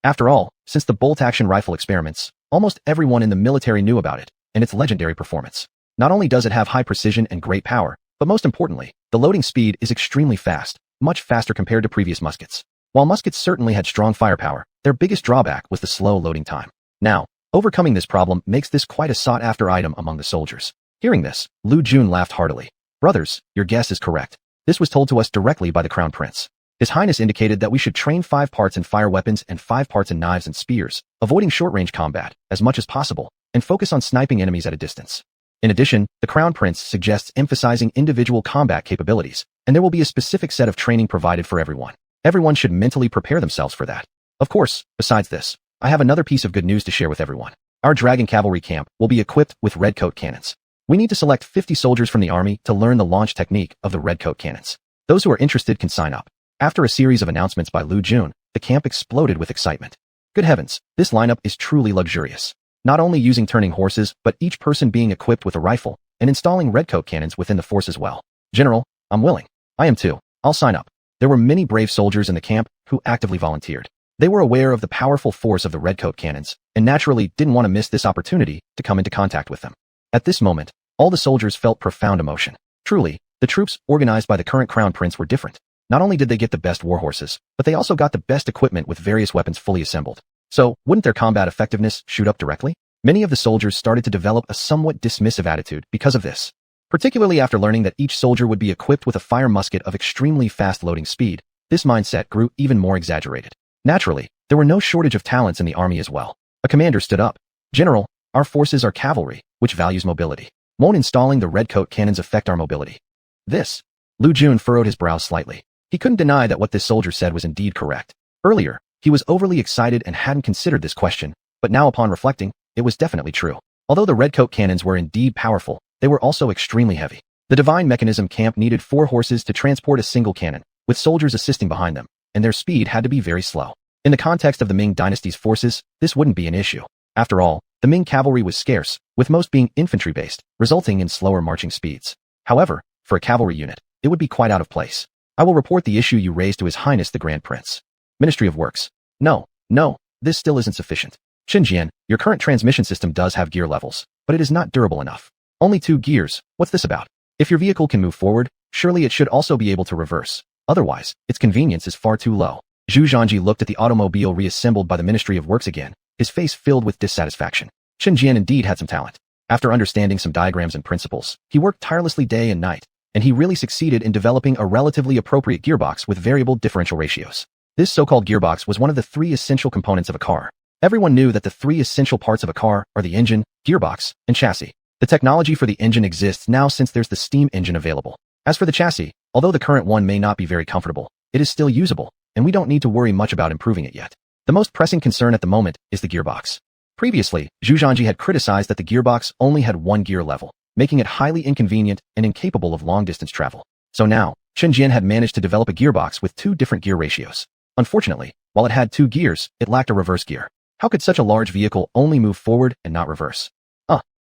After all, since the bolt-action rifle experiments, almost everyone in the military knew about it, and its legendary performance. Not only does it have high precision and great power, but most importantly, the loading speed is extremely fast, much faster compared to previous muskets. While muskets certainly had strong firepower, their biggest drawback was the slow loading time. Now, overcoming this problem makes this quite a sought-after item among the soldiers. Hearing this, Lu Jun laughed heartily. Brothers, your guess is correct. This was told to us directly by the Crown Prince. His Highness indicated that we should train 5 parts in fire weapons and 5 parts in knives and spears, avoiding short-range combat as much as possible, and focus on sniping enemies at a distance. In addition, the Crown Prince suggests emphasizing individual combat capabilities, and there will be a specific set of training provided for everyone. Everyone should mentally prepare themselves for that. Of course, besides this, I have another piece of good news to share with everyone. Our Dragon Cavalry camp will be equipped with redcoat cannons. We need to select 50 soldiers from the army to learn the launch technique of the redcoat cannons. Those who are interested can sign up. After a series of announcements by Lu Jun, the camp exploded with excitement. Good heavens, this lineup is truly luxurious. Not only using turning horses, but each person being equipped with a rifle, and installing redcoat cannons within the force as well. General, I'm willing. I am too. I'll sign up. There were many brave soldiers in the camp who actively volunteered. They were aware of the powerful force of the redcoat cannons, and naturally didn't want to miss this opportunity to come into contact with them. At this moment, all the soldiers felt profound emotion. Truly, the troops organized by the current Crown Prince were different. Not only did they get the best war horses, but they also got the best equipment with various weapons fully assembled. So, wouldn't their combat effectiveness shoot up directly? Many of the soldiers started to develop a somewhat dismissive attitude because of this. Particularly after learning that each soldier would be equipped with a fire musket of extremely fast loading speed, this mindset grew even more exaggerated. Naturally, there were no shortage of talents in the army as well. A commander stood up. General, our forces are cavalry, which values mobility. Won't installing the redcoat cannons affect our mobility? This. Lu Jun furrowed his brows slightly. He couldn't deny that what this soldier said was indeed correct. Earlier, he was overly excited and hadn't considered this question, but now upon reflecting, it was definitely true. Although the redcoat cannons were indeed powerful, they were also extremely heavy. The Divine Mechanism camp needed 4 horses to transport a single cannon, with soldiers assisting behind them, and their speed had to be very slow. In the context of the Ming Dynasty's forces, this wouldn't be an issue. After all, the Ming cavalry was scarce, with most being infantry-based, resulting in slower marching speeds. However, for a cavalry unit, it would be quite out of place. I will report the issue you raised to His Highness the Grand Prince. Ministry of Works. No, this still isn't sufficient. Xinjian, your current transmission system does have gear levels, but it is not durable enough. Only 2 gears, what's this about? If your vehicle can move forward, surely it should also be able to reverse. Otherwise, its convenience is far too low. Zhu Zhanji looked at the automobile reassembled by the Ministry of Works again, his face filled with dissatisfaction. Chen Jian indeed had some talent. After understanding some diagrams and principles, he worked tirelessly day and night, and he really succeeded in developing a relatively appropriate gearbox with variable differential ratios. This so-called gearbox was one of the 3 essential components of a car. Everyone knew that the 3 essential parts of a car are the engine, gearbox, and chassis. The technology for the engine exists now since there's the steam engine available. As for the chassis, although the current one may not be very comfortable, it is still usable, and we don't need to worry much about improving it yet. The most pressing concern at the moment is the gearbox. Previously, Zhu Zhanji had criticized that the gearbox only had 1 gear level, making it highly inconvenient and incapable of long-distance travel. So now, Chen Jian had managed to develop a gearbox with 2 different gear ratios. Unfortunately, while it had 2 gears, it lacked a reverse gear. How could such a large vehicle only move forward and not reverse?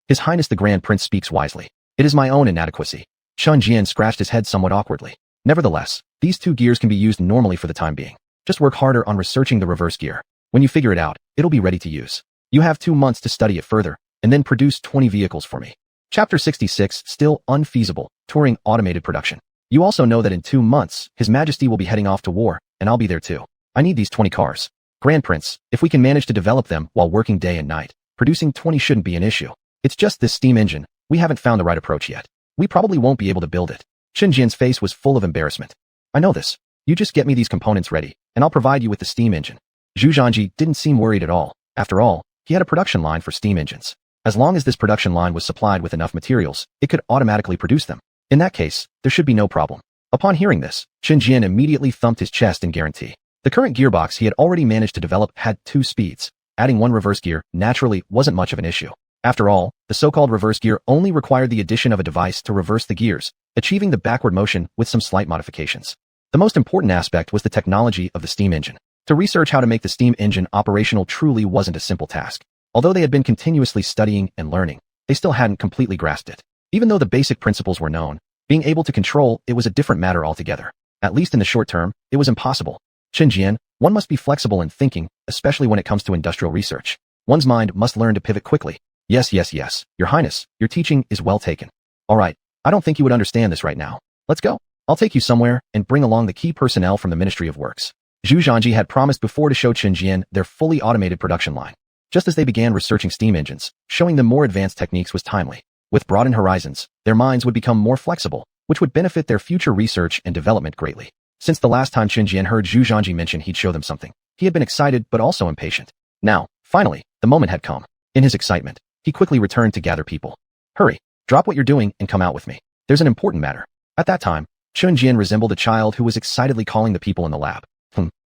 His Highness the Grand Prince speaks wisely. It is my own inadequacy. Chen Jian scratched his head somewhat awkwardly. Nevertheless, these 2 gears can be used normally for the time being. Just work harder on researching the reverse gear. When you figure it out, it'll be ready to use. You have 2 months to study it further, and then produce 20 vehicles for me. Chapter 66, still unfeasible, touring automated production. You also know that in 2 months, His Majesty will be heading off to war, and I'll be there too. I need these 20 cars. Grand Prince, if we can manage to develop them while working day and night, producing 20 shouldn't be an issue. It's just this steam engine. We haven't found the right approach yet. We probably won't be able to build it. Chen Jian's face was full of embarrassment. I know this. You just get me these components ready, and I'll provide you with the steam engine. Zhu Zhanji didn't seem worried at all. After all, he had a production line for steam engines. As long as this production line was supplied with enough materials, it could automatically produce them. In that case, there should be no problem. Upon hearing this, Chen Jian immediately thumped his chest in guarantee. The current gearbox he had already managed to develop had 2 speeds. Adding 1 reverse gear, naturally, wasn't much of an issue. After all, the so-called reverse gear only required the addition of a device to reverse the gears, achieving the backward motion with some slight modifications. The most important aspect was the technology of the steam engine. To research how to make the steam engine operational truly wasn't a simple task. Although they had been continuously studying and learning, they still hadn't completely grasped it. Even though the basic principles were known, being able to control it was a different matter altogether. At least in the short term, it was impossible. Chen Jian, one must be flexible in thinking, especially when it comes to industrial research. One's mind must learn to pivot quickly. Yes, Your Highness, your teaching is well taken. All right, I don't think you would understand this right now. Let's go. I'll take you somewhere and bring along the key personnel from the Ministry of Works. Zhu Zhanji had promised before to show Chen Jian their fully automated production line. Just as they began researching steam engines, showing them more advanced techniques was timely. With broadened horizons, their minds would become more flexible, which would benefit their future research and development greatly. Since the last time Chen Jian heard Zhu Zhanji mention he'd show them something, he had been excited but also impatient. Now, finally, the moment had come. In his excitement, he quickly returned to gather people. Hurry, drop what you're doing and come out with me. There's an important matter. At that time, Chen Jian resembled a child who was excitedly calling the people in the lab.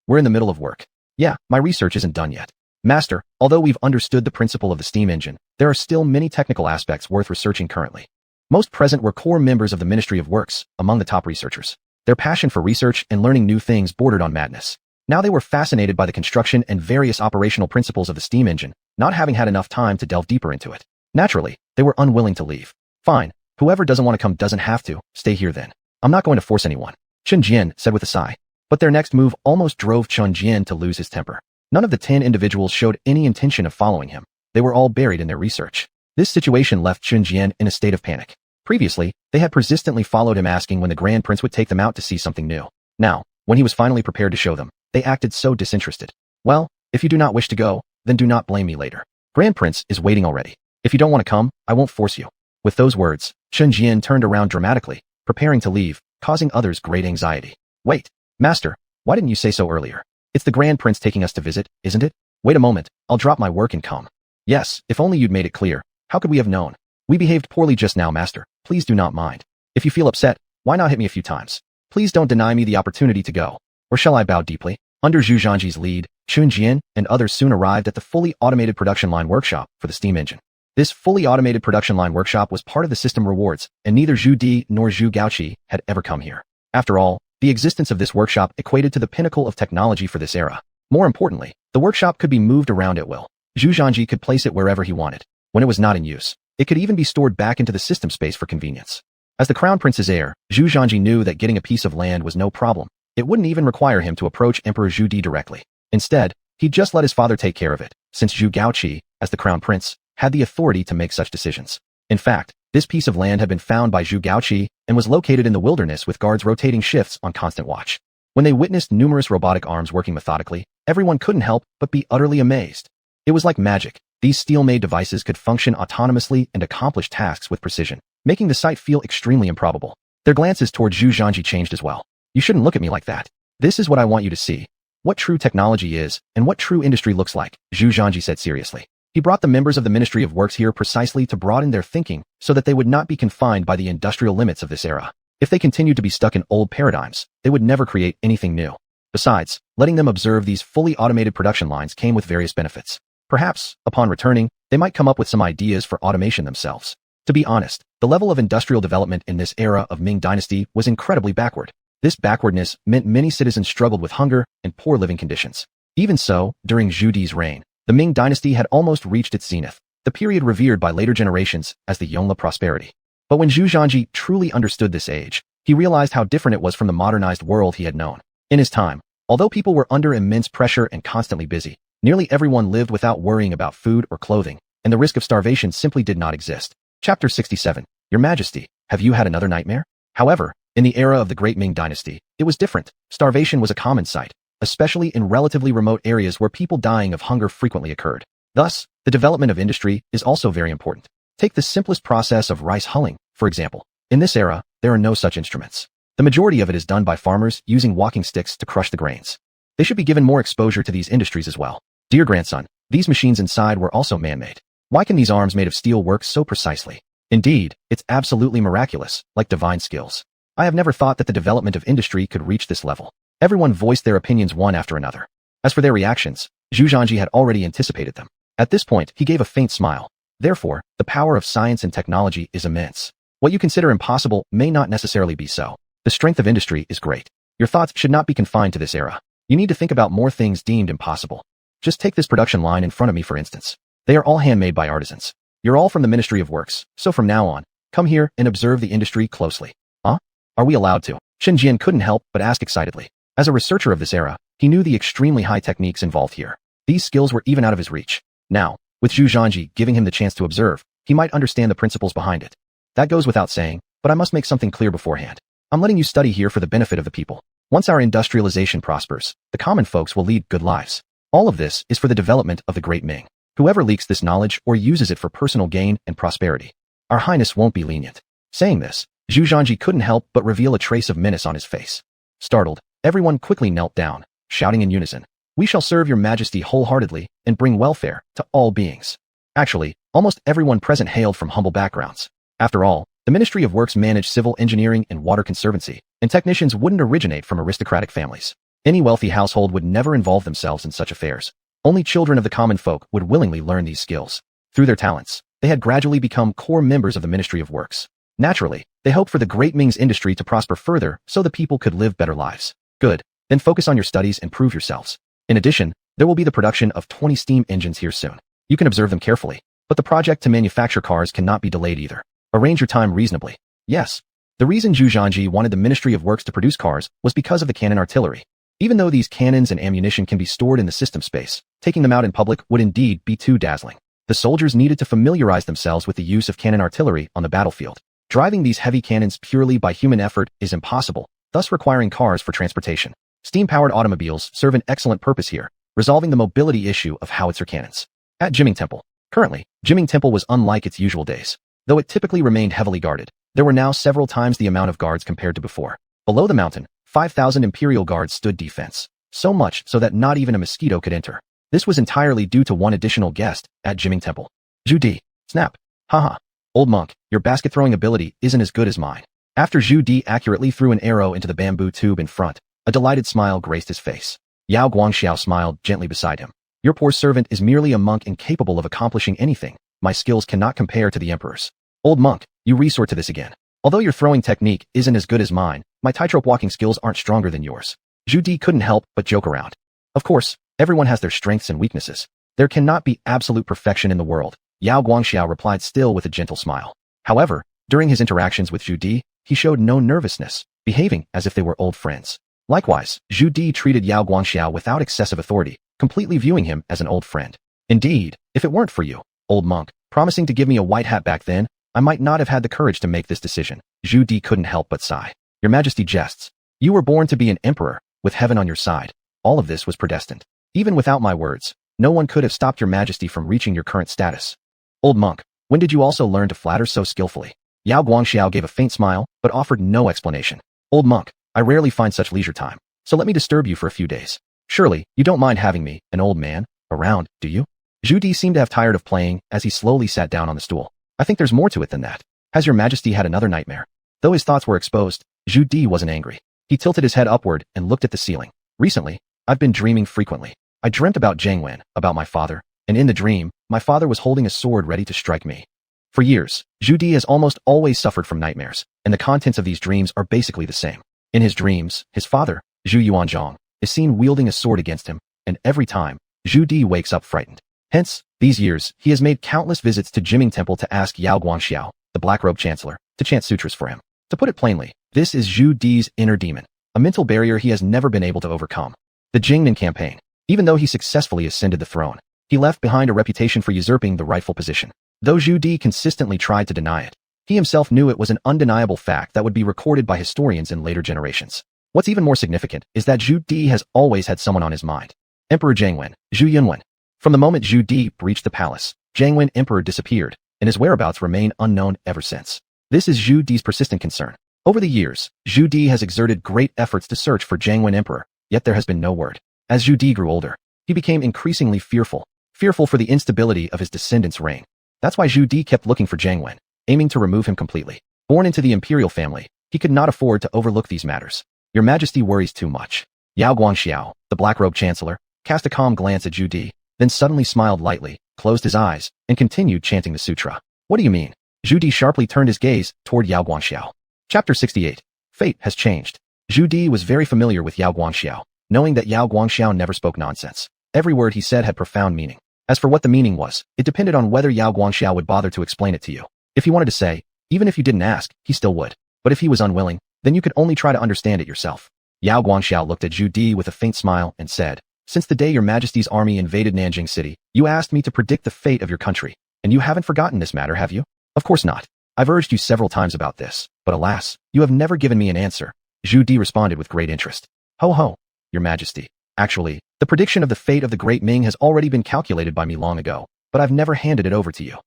We're in the middle of work. Yeah, my research isn't done yet. Master, although we've understood the principle of the steam engine, there are still many technical aspects worth researching currently. Most present were core members of the Ministry of Works, among the top researchers. Their passion for research and learning new things bordered on madness. Now they were fascinated by the construction and various operational principles of the steam engine, not having had enough time to delve deeper into it. Naturally, they were unwilling to leave. Fine, whoever doesn't want to come doesn't have to, stay here then. I'm not going to force anyone, Chen Jian said with a sigh. But their next move almost drove Chen Jian to lose his temper. None of the 10 individuals showed any intention of following him. They were all buried in their research. This situation left Chen Jian in a state of panic. Previously, they had persistently followed him asking when the Grand Prince would take them out to see something new. Now, when he was finally prepared to show them, they acted so disinterested. Well, if you do not wish to go, then do not blame me later. Grand Prince is waiting already. If you don't want to come, I won't force you. With those words, Chen Jian turned around dramatically, preparing to leave, causing others great anxiety. Wait. Master, why didn't you say so earlier? It's the Grand Prince taking us to visit, isn't it? Wait a moment, I'll drop my work and come. Yes, if only you'd made it clear. How could we have known? We behaved poorly just now, Master. Please do not mind. If you feel upset, why not hit me a few times? Please don't deny me the opportunity to go. Or shall I bow deeply? Under Zhu Zhanji's lead, Chen Jian and others soon arrived at the fully automated production line workshop for the steam engine. This fully automated production line workshop was part of the system rewards, and neither Zhu Di nor Zhu Gaoqi had ever come here. After all, the existence of this workshop equated to the pinnacle of technology for this era. More importantly, the workshop could be moved around at will. Zhu Zhanji could place it wherever he wanted. When it was not in use, it could even be stored back into the system space for convenience. As the Crown Prince's heir, Zhu Zhanji knew that getting a piece of land was no problem. It wouldn't even require him to approach Emperor Zhu Di directly. Instead, he'd just let his father take care of it, since Zhu Gaoqi, as the Crown Prince, had the authority to make such decisions. In fact, this piece of land had been found by Zhu Gaoqi and was located in the wilderness with guards rotating shifts on constant watch. When they witnessed numerous robotic arms working methodically, everyone couldn't help but be utterly amazed. It was like magic. These steel-made devices could function autonomously and accomplish tasks with precision, making the sight feel extremely improbable. Their glances toward Zhu Zhanji changed as well. You shouldn't look at me like that. This is what I want you to see. What true technology is, and what true industry looks like, Zhu Zhanji said seriously. He brought the members of the Ministry of Works here precisely to broaden their thinking so that they would not be confined by the industrial limits of this era. If they continued to be stuck in old paradigms, they would never create anything new. Besides, letting them observe these fully automated production lines came with various benefits. Perhaps, upon returning, they might come up with some ideas for automation themselves. To be honest, the level of industrial development in this era of Ming Dynasty was incredibly backward. This backwardness meant many citizens struggled with hunger and poor living conditions. Even so, during Zhu Di's reign, the Ming Dynasty had almost reached its zenith, the period revered by later generations as the Yongle prosperity. But when Zhu Zhanji truly understood this age, he realized how different it was from the modernized world he had known. In his time, although people were under immense pressure and constantly busy, nearly everyone lived without worrying about food or clothing, and the risk of starvation simply did not exist. Chapter 67. Your Majesty, have you had another nightmare? However, in the era of the Great Ming Dynasty, it was different. Starvation was a common sight, especially in relatively remote areas where people dying of hunger frequently occurred. Thus, the development of industry is also very important. Take the simplest process of rice hulling, for example. In this era, there are no such instruments. The majority of it is done by farmers using walking sticks to crush the grains. They should be given more exposure to these industries as well. Dear grandson, these machines inside were also man-made. Why can these arms made of steel work so precisely? Indeed, it's absolutely miraculous, like divine skills. I have never thought that the development of industry could reach this level. Everyone voiced their opinions one after another. As for their reactions, Zhu Zhanji had already anticipated them. At this point, he gave a faint smile. Therefore, the power of science and technology is immense. What you consider impossible may not necessarily be so. The strength of industry is great. Your thoughts should not be confined to this era. You need to think about more things deemed impossible. Just take this production line in front of me for instance. They are all handmade by artisans. You're all from the Ministry of Works, so from now on, come here and observe the industry closely. Huh? Are we allowed to? Shen Jian couldn't help but ask excitedly. As a researcher of this era, he knew the extremely high techniques involved here. These skills were even out of his reach. Now, with Zhu Zhanji giving him the chance to observe, he might understand the principles behind it. That goes without saying, but I must make something clear beforehand. I'm letting you study here for the benefit of the people. Once our industrialization prospers, the common folks will lead good lives. All of this is for the development of the Great Ming. Whoever leaks this knowledge or uses it for personal gain and prosperity, Our Highness won't be lenient. Saying this, Zhu Zhanji couldn't help but reveal a trace of menace on his face. Startled, everyone quickly knelt down, shouting in unison, "We shall serve your majesty wholeheartedly and bring welfare to all beings." Actually, almost everyone present hailed from humble backgrounds. After all, the Ministry of Works managed civil engineering and water conservancy, and technicians wouldn't originate from aristocratic families. Any wealthy household would never involve themselves in such affairs. Only children of the common folk would willingly learn these skills. Through their talents, they had gradually become core members of the Ministry of Works. Naturally, they hoped for the Great Ming's industry to prosper further so the people could live better lives. Good. Then focus on your studies and prove yourselves. In addition, there will be the production of 20 steam engines here soon. You can observe them carefully, but the project to manufacture cars cannot be delayed either. Arrange your time reasonably. Yes. The reason Zhu Zhanji wanted the Ministry of Works to produce cars was because of the cannon artillery. Even though these cannons and ammunition can be stored in the system space, taking them out in public would indeed be too dazzling. The soldiers needed to familiarize themselves with the use of cannon artillery on the battlefield. Driving these heavy cannons purely by human effort is impossible, thus requiring cars for transportation. Steam-powered automobiles serve an excellent purpose here, resolving the mobility issue of howitzer cannons. At Jiming Temple. Currently, Jiming Temple was unlike its usual days. Though it typically remained heavily guarded, there were now several times the amount of guards compared to before. Below the mountain, 5,000 imperial guards stood defense, so much so that not even a mosquito could enter. This was entirely due to one additional guest at Jiming Temple. Zhu Di. Snap. Haha. Old monk, your basket-throwing ability isn't as good as mine. After Zhu Di accurately threw an arrow into the bamboo tube in front, a delighted smile graced his face. Yao Guangxiao smiled gently beside him. Your poor servant is merely a monk incapable of accomplishing anything. My skills cannot compare to the emperor's. Old monk, you resort to this again. Although your throwing technique isn't as good as mine, my tightrope walking skills aren't stronger than yours. Zhu Di couldn't help but joke around. Of course, everyone has their strengths and weaknesses. There cannot be absolute perfection in the world, Yao Guangxiao replied still with a gentle smile. However, during his interactions with Zhu Di, he showed no nervousness, behaving as if they were old friends. Likewise, Zhu Di treated Yao Guangxiao without excessive authority, completely viewing him as an old friend. Indeed, if it weren't for you, old monk, promising to give me a white hat back then, I might not have had the courage to make this decision. Zhu Di couldn't help but sigh. Your Majesty jests. You were born to be an emperor, with heaven on your side. All of this was predestined. Even without my words, no one could have stopped your majesty from reaching your current status. Old monk, when did you also learn to flatter so skillfully? Yao Guangxiao gave a faint smile, but offered no explanation. Old monk, I rarely find such leisure time, so let me disturb you for a few days. Surely, you don't mind having me, an old man, around, do you? Zhu Di seemed to have tired of playing as he slowly sat down on the stool. I think there's more to it than that. Has your majesty had another nightmare? Though his thoughts were exposed, Zhu Di wasn't angry. He tilted his head upward and looked at the ceiling. Recently, I've been dreaming frequently. I dreamt about Xuanhuan, about my father, and in the dream, my father was holding a sword ready to strike me. For years, Zhu Di has almost always suffered from nightmares, and the contents of these dreams are basically the same. In his dreams, his father, xuanhuan, is seen wielding a sword against him, and every time, Zhu Di wakes up frightened. Hence, these years, he has made countless visits to Jiming Temple to ask Yao Guangxiao, the Black-Robed Chancellor, to chant sutras for him. To put it plainly, this is Zhu Di's inner demon, a mental barrier he has never been able to overcome. The Jingnan campaign. Even though he successfully ascended the throne, he left behind a reputation for usurping the rightful position. Though Zhu Di consistently tried to deny it, he himself knew it was an undeniable fact that would be recorded by historians in later generations. What's even more significant is that Zhu Di has always had someone on his mind. Emperor Xuanhuan, xuanhuan. From the moment Zhu Di reached the palace, Xuanhuan Emperor disappeared, and his whereabouts remain unknown ever since. This is Zhu Di's persistent concern. Over the years, Zhu Di has exerted great efforts to search for Xuanhuan Emperor, yet there has been no word. As Zhu Di grew older, he became increasingly fearful for the instability of his descendants' reign. That's why Zhu Di kept looking for Xuanhuan, aiming to remove him completely. Born into the imperial family, he could not afford to overlook these matters. Your majesty worries too much. Yao Guangxiao, the black-robed chancellor, cast a calm glance at Zhu Di, then suddenly smiled lightly, closed his eyes, and continued chanting the sutra. What do you mean? Zhu Di sharply turned his gaze toward Yao Guangxiao. Chapter 68. Fate has changed. Zhu Di was very familiar with Yao Guangxiao, knowing that Yao Guangxiao never spoke nonsense. Every word he said had profound meaning. As for what the meaning was, it depended on whether Yao Guangxiao would bother to explain it to you. If he wanted to say, even if you didn't ask, he still would. But if he was unwilling, then you could only try to understand it yourself. Yao Guangxiao looked at Zhu Di with a faint smile and said, since the day your majesty's army invaded Nanjing City, you asked me to predict the fate of your country, and you haven't forgotten this matter, have you? Of course not. I've urged you several times about this, but alas, you have never given me an answer. Zhu Di responded with great interest. Ho ho, your majesty. Actually, the prediction of the fate of the great Ming has already been calculated by me long ago, but I've never handed it over to you.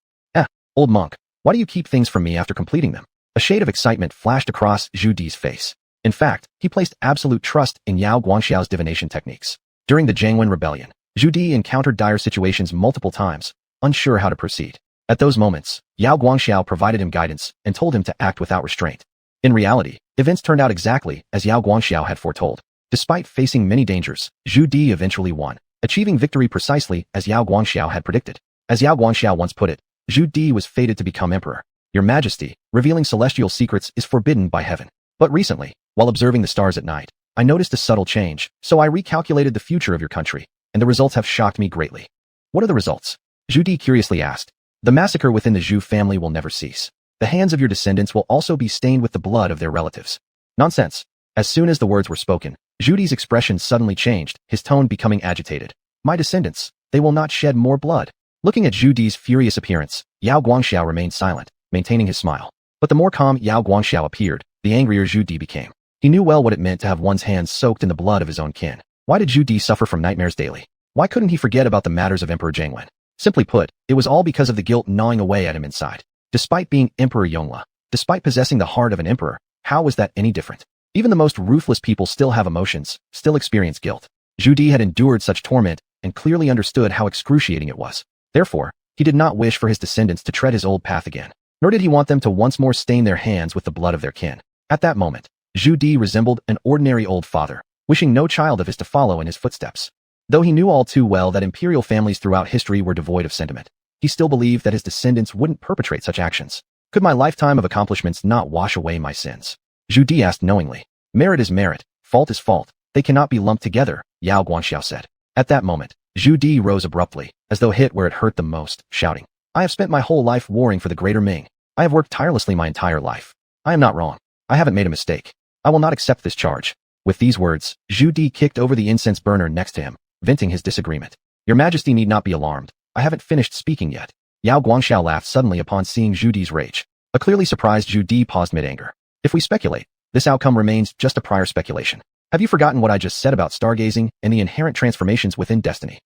Old monk, why do you keep things from me after completing them? A shade of excitement flashed across Zhu Di's face. In fact, he placed absolute trust in Yao Guangxiao's divination techniques. During the Jiangwen rebellion, Zhu Di encountered dire situations multiple times, unsure how to proceed. At those moments, Yao Guangxiao provided him guidance and told him to act without restraint. In reality, events turned out exactly as Yao Guangxiao had foretold. Despite facing many dangers, Zhu Di eventually won, achieving victory precisely as Yao Guangxiao had predicted. As Yao Guangxiao once put it, Zhu Di was fated to become emperor. Your majesty, revealing celestial secrets is forbidden by heaven. But recently, while observing the stars at night, I noticed a subtle change, so I recalculated the future of your country, and the results have shocked me greatly. What are the results? Zhu Di curiously asked. The massacre within the Zhu family will never cease. The hands of your descendants will also be stained with the blood of their relatives. Nonsense. As soon as the words were spoken, Zhu Di's expression suddenly changed, his tone becoming agitated. My descendants, they will not shed more blood. Looking at Zhu Di's furious appearance, Yao Guangxiao remained silent, maintaining his smile. But the more calm Yao Guangxiao appeared, the angrier Zhu Di became. He knew well what it meant to have one's hands soaked in the blood of his own kin. Why did Zhu Di suffer from nightmares daily? Why couldn't he forget about the matters of Emperor Jiangwen? Simply put, it was all because of the guilt gnawing away at him inside. Despite being Emperor Yongle, despite possessing the heart of an emperor, how was that any different? Even the most ruthless people still have emotions, still experience guilt. Zhu Di had endured such torment and clearly understood how excruciating it was. Therefore, he did not wish for his descendants to tread his old path again, nor did he want them to once more stain their hands with the blood of their kin. At that moment, Zhu Di resembled an ordinary old father, wishing no child of his to follow in his footsteps. Though he knew all too well that imperial families throughout history were devoid of sentiment, he still believed that his descendants wouldn't perpetrate such actions. Could my lifetime of accomplishments not wash away my sins? Zhu Di asked knowingly. Merit is merit, fault is fault. They cannot be lumped together, Yao Guangxiao said. At that moment, Zhu Di rose abruptly, as though hit where it hurt the most, shouting, I have spent my whole life warring for the greater Ming. I have worked tirelessly my entire life. I am not wrong. I haven't made a mistake. I will not accept this charge. With these words, Zhu Di kicked over the incense burner next to him, venting his disagreement. Your majesty need not be alarmed. I haven't finished speaking yet. Yao Guangxiao laughed suddenly upon seeing Zhu Di's rage. A clearly surprised Zhu Di paused mid-anger. If we speculate, this outcome remains just a prior speculation. Have you forgotten what I just said about stargazing and the inherent transformations within destiny?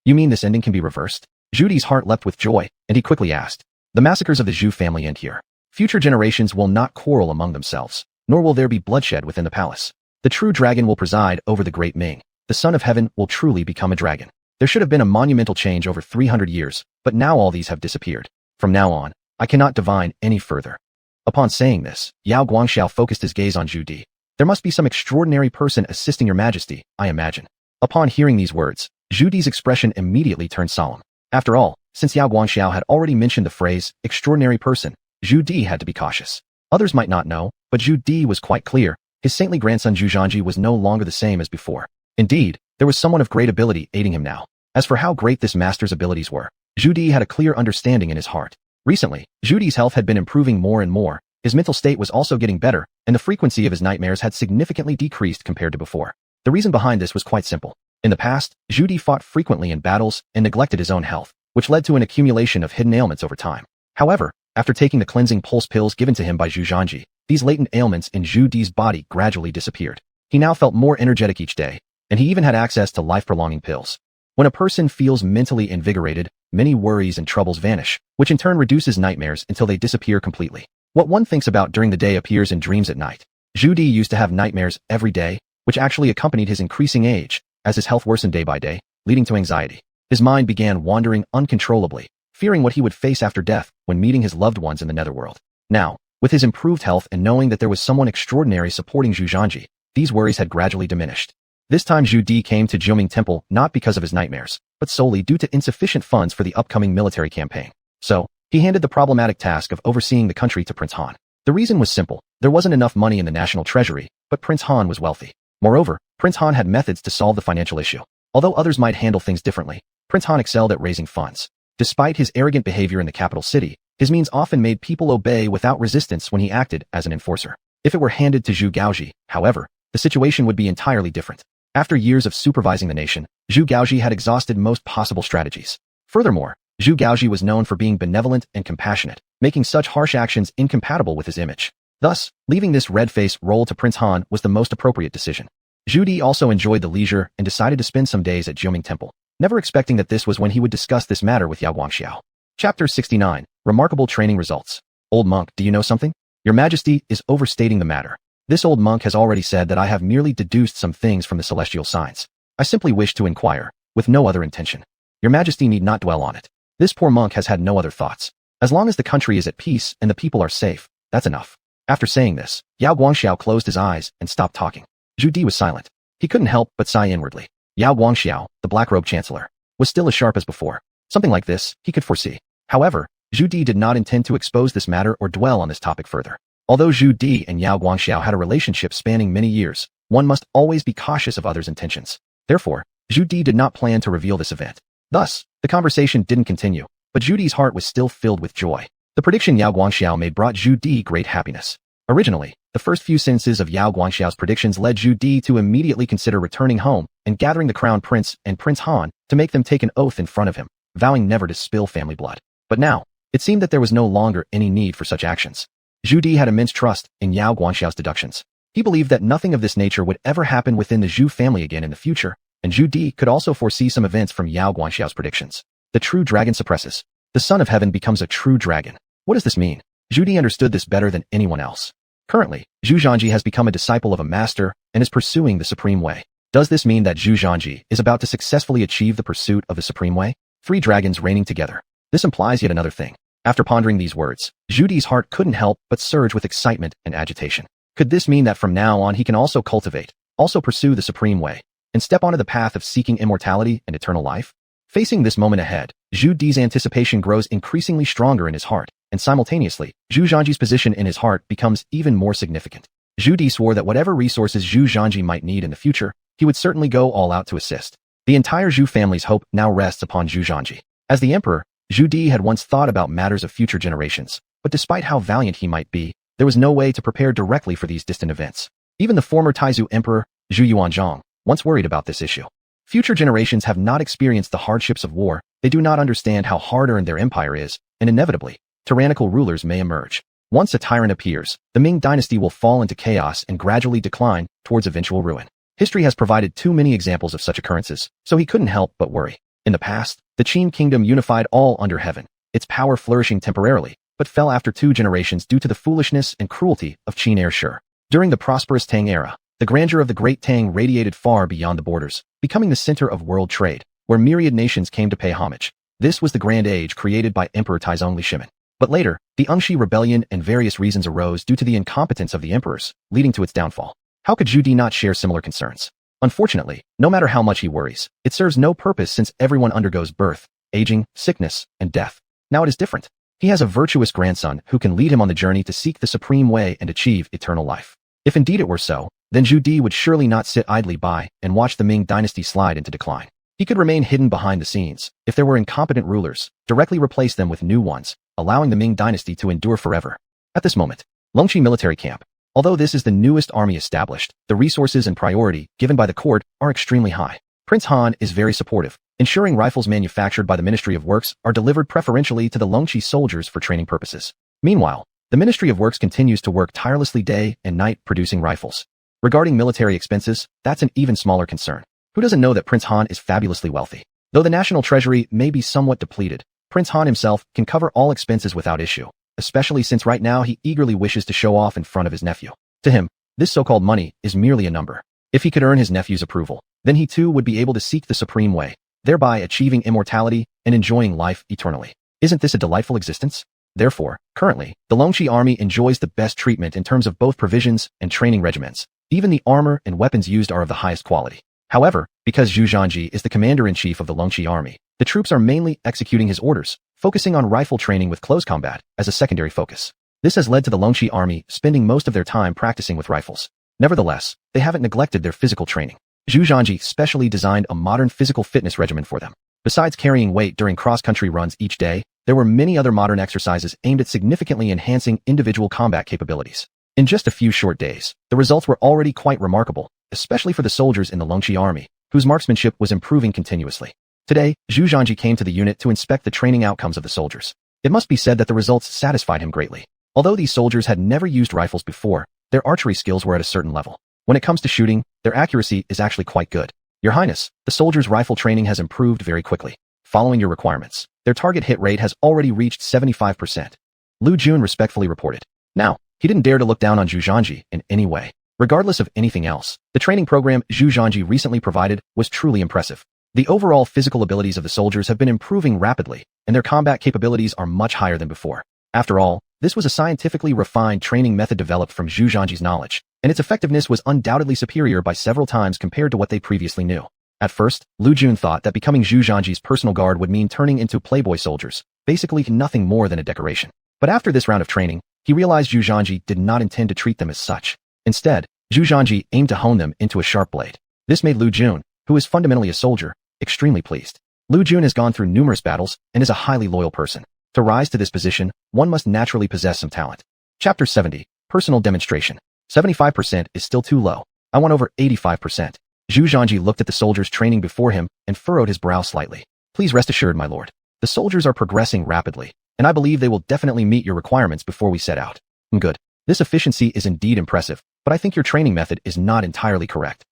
You mean this ending can be reversed? Zhu Di's heart leapt with joy, and he quickly asked. The massacres of the Zhu family end here. Future generations will not quarrel among themselves, nor will there be bloodshed within the palace. The true dragon will preside over the great Ming. The son of heaven will truly become a dragon. There should have been a monumental change over 300 years, but now all these have disappeared. From now on, I cannot divine any further. Upon saying this, Yao Guangxiao focused his gaze on Zhu Di. There must be some extraordinary person assisting your majesty, I imagine. Upon hearing these words, Zhu Di's expression immediately turned solemn. After all, since Yao Guangxiao had already mentioned the phrase, extraordinary person, Zhu Di had to be cautious. Others might not know, but Zhu Di was quite clear. His saintly grandson Zhu Zhanji was no longer the same as before. Indeed, there was someone of great ability aiding him now. As for how great this master's abilities were, Zhu Di had a clear understanding in his heart. Recently, Zhu Di's health had been improving more and more, his mental state was also getting better, and the frequency of his nightmares had significantly decreased compared to before. The reason behind this was quite simple. In the past, Zhu Di fought frequently in battles and neglected his own health, which led to an accumulation of hidden ailments over time. However, after taking the cleansing pulse pills given to him by Zhu Zhanji, these latent ailments in Zhu Di's body gradually disappeared. He now felt more energetic each day, and he even had access to life-prolonging pills. When a person feels mentally invigorated, many worries and troubles vanish, which in turn reduces nightmares until they disappear completely. What one thinks about during the day appears in dreams at night. Zhu Di used to have nightmares every day, which actually accompanied his increasing age, as his health worsened day by day, leading to anxiety. His mind began wandering uncontrollably, fearing what he would face after death when meeting his loved ones in the netherworld. Now, with his improved health and knowing that there was someone extraordinary supporting Zhu Zhanji, these worries had gradually diminished. This time Zhu Di came to Jiuming Temple not because of his nightmares, but solely due to insufficient funds for the upcoming military campaign. So, he handed the problematic task of overseeing the country to Prince Han. The reason was simple. There wasn't enough money in the national treasury, but Prince Han was wealthy. Moreover, Prince Han had methods to solve the financial issue. Although others might handle things differently, Prince Han excelled at raising funds. Despite his arrogant behavior in the capital city, his means often made people obey without resistance when he acted as an enforcer. If it were handed to Zhu Gaoji, however, the situation would be entirely different. After years of supervising the nation, Zhu Gaoji had exhausted most possible strategies. Furthermore, Zhu Gaoji was known for being benevolent and compassionate, making such harsh actions incompatible with his image. Thus, leaving this red-face role to Prince Han was the most appropriate decision. Zhu Di also enjoyed the leisure and decided to spend some days at Jiuming Temple, never expecting that this was when he would discuss this matter with Yao Guangxiao. Chapter 69, Remarkable Training Results. Old monk, do you know something? Your Majesty is overstating the matter. This old monk has already said that I have merely deduced some things from the celestial signs. I simply wish to inquire, with no other intention. Your Majesty need not dwell on it. This poor monk has had no other thoughts. As long as the country is at peace and the people are safe, that's enough. After saying this, Yao Guangxiao closed his eyes and stopped talking. Zhu Di was silent. He couldn't help but sigh inwardly. Yao Guangxiao, the black-robed chancellor, was still as sharp as before. Something like this, he could foresee. However, Zhu Di did not intend to expose this matter or dwell on this topic further. Although Zhu Di and Yao Guangxiao had a relationship spanning many years, one must always be cautious of others' intentions. Therefore, Zhu Di did not plan to reveal this event. Thus, the conversation didn't continue, but Zhu Di's heart was still filled with joy. The prediction Yao Guangxiao made brought Zhu Di great happiness. Originally, the first few sentences of Yao Guangxiao's predictions led Zhu Di to immediately consider returning home and gathering the crown prince and Prince Han to make them take an oath in front of him, vowing never to spill family blood. But now, it seemed that there was no longer any need for such actions. Zhu Di had immense trust in Yao Guangxiao's deductions. He believed that nothing of this nature would ever happen within the Zhu family again in the future, and Zhu Di could also foresee some events from Yao Guangxiao's predictions. The true dragon suppresses. The son of heaven becomes a true dragon. What does this mean? Zhu Di understood this better than anyone else. Currently, Zhu Zhanji has become a disciple of a master and is pursuing the supreme way. Does this mean that Zhu Zhanji is about to successfully achieve the pursuit of the supreme way? 3 dragons reigning together. This implies yet another thing. After pondering these words, Zhu Di's heart couldn't help but surge with excitement and agitation. Could this mean that from now on he can also cultivate, also pursue the supreme way, and step onto the path of seeking immortality and eternal life? Facing this moment ahead, Zhu Di's anticipation grows increasingly stronger in his heart, and simultaneously, Zhu Zhanji's position in his heart becomes even more significant. Zhu Di swore that whatever resources Zhu Zhanji might need in the future, he would certainly go all out to assist. The entire Zhu family's hope now rests upon Zhu Zhanji. As the emperor, Zhu Di had once thought about matters of future generations, but despite how valiant he might be, there was no way to prepare directly for these distant events. Even the former Taizu emperor, Zhu Yuanzhang, once worried about this issue. Future generations have not experienced the hardships of war, they do not understand how hard-earned their empire is, and inevitably, tyrannical rulers may emerge. Once a tyrant appears, the Ming Dynasty will fall into chaos and gradually decline towards eventual ruin. History has provided too many examples of such occurrences, so he couldn't help but worry. In the past, the Qin kingdom unified all under heaven, its power flourishing temporarily, but fell after 2 generations due to the foolishness and cruelty of Qin heir Shi. During the prosperous Tang era, the grandeur of the Great Tang radiated far beyond the borders, becoming the center of world trade, where myriad nations came to pay homage. This was the Grand Age created by Emperor Taizong Li Shimin. But later, the Ungshi rebellion and various reasons arose due to the incompetence of the emperors, leading to its downfall. How could Zhu Di not share similar concerns? Unfortunately, no matter how much he worries, it serves no purpose since everyone undergoes birth, aging, sickness, and death. Now it is different. He has a virtuous grandson who can lead him on the journey to seek the supreme way and achieve eternal life. If indeed it were so, then Zhu Di would surely not sit idly by and watch the Ming Dynasty slide into decline. He could remain hidden behind the scenes. If there were incompetent rulers, directly replace them with new ones, allowing the Ming Dynasty to endure forever. At this moment, Longqi Military Camp. Although this is the newest army established, the resources and priority given by the court are extremely high. Prince Han is very supportive, ensuring rifles manufactured by the Ministry of Works are delivered preferentially to the Longqi soldiers for training purposes. Meanwhile, the Ministry of Works continues to work tirelessly day and night producing rifles. Regarding military expenses, that's an even smaller concern. Who doesn't know that Prince Han is fabulously wealthy? Though the national treasury may be somewhat depleted, Prince Han himself can cover all expenses without issue, especially since right now he eagerly wishes to show off in front of his nephew. To him, this so-called money is merely a number. If he could earn his nephew's approval, then he too would be able to seek the supreme way, thereby achieving immortality and enjoying life eternally. Isn't this a delightful existence? Therefore, currently, the Longqi army enjoys the best treatment in terms of both provisions and training regiments. Even the armor and weapons used are of the highest quality. However, because Zhu Zhanji is the commander-in-chief of the Longqi army, the troops are mainly executing his orders, focusing on rifle training with close combat as a secondary focus. This has led to the Longqi army spending most of their time practicing with rifles. Nevertheless, they haven't neglected their physical training. Zhu Zhanji specially designed a modern physical fitness regimen for them. Besides carrying weight during cross-country runs each day, there were many other modern exercises aimed at significantly enhancing individual combat capabilities. In just a few short days, the results were already quite remarkable, especially for the soldiers in the Longqi army, whose marksmanship was improving continuously. Today, Zhu Zhanji came to the unit to inspect the training outcomes of the soldiers. It must be said that the results satisfied him greatly. Although these soldiers had never used rifles before, their archery skills were at a certain level. When it comes to shooting, their accuracy is actually quite good. Your Highness, the soldiers' rifle training has improved very quickly. Following your requirements, their target hit rate has already reached 75%. Lu Jun respectfully reported. Now, he didn't dare to look down on Zhu Zhanji in any way. Regardless of anything else, the training program Zhu Zhanji recently provided was truly impressive. The overall physical abilities of the soldiers have been improving rapidly, and their combat capabilities are much higher than before. After all, this was a scientifically refined training method developed from Zhu Zhanji's knowledge, and its effectiveness was undoubtedly superior by several times compared to what they previously knew. At first, Lu Jun thought that becoming Zhu Zhanji's personal guard would mean turning into playboy soldiers, basically nothing more than a decoration. But after this round of training, he realized Zhu Zhanji did not intend to treat them as such. Instead, Zhu Zhanji aimed to hone them into a sharp blade. This made Lu Jun, who is fundamentally a soldier, extremely pleased. Lu Jun has gone through numerous battles and is a highly loyal person. To rise to this position, one must naturally possess some talent. Chapter 70, Personal Demonstration. 75% is still too low. I want over 85%. Zhu Zhanji looked at the soldiers training before him and furrowed his brow slightly. Please rest assured, my lord. The soldiers are progressing rapidly, and I believe they will definitely meet your requirements before we set out. Good. This efficiency is indeed impressive, but I think your training method is not entirely correct.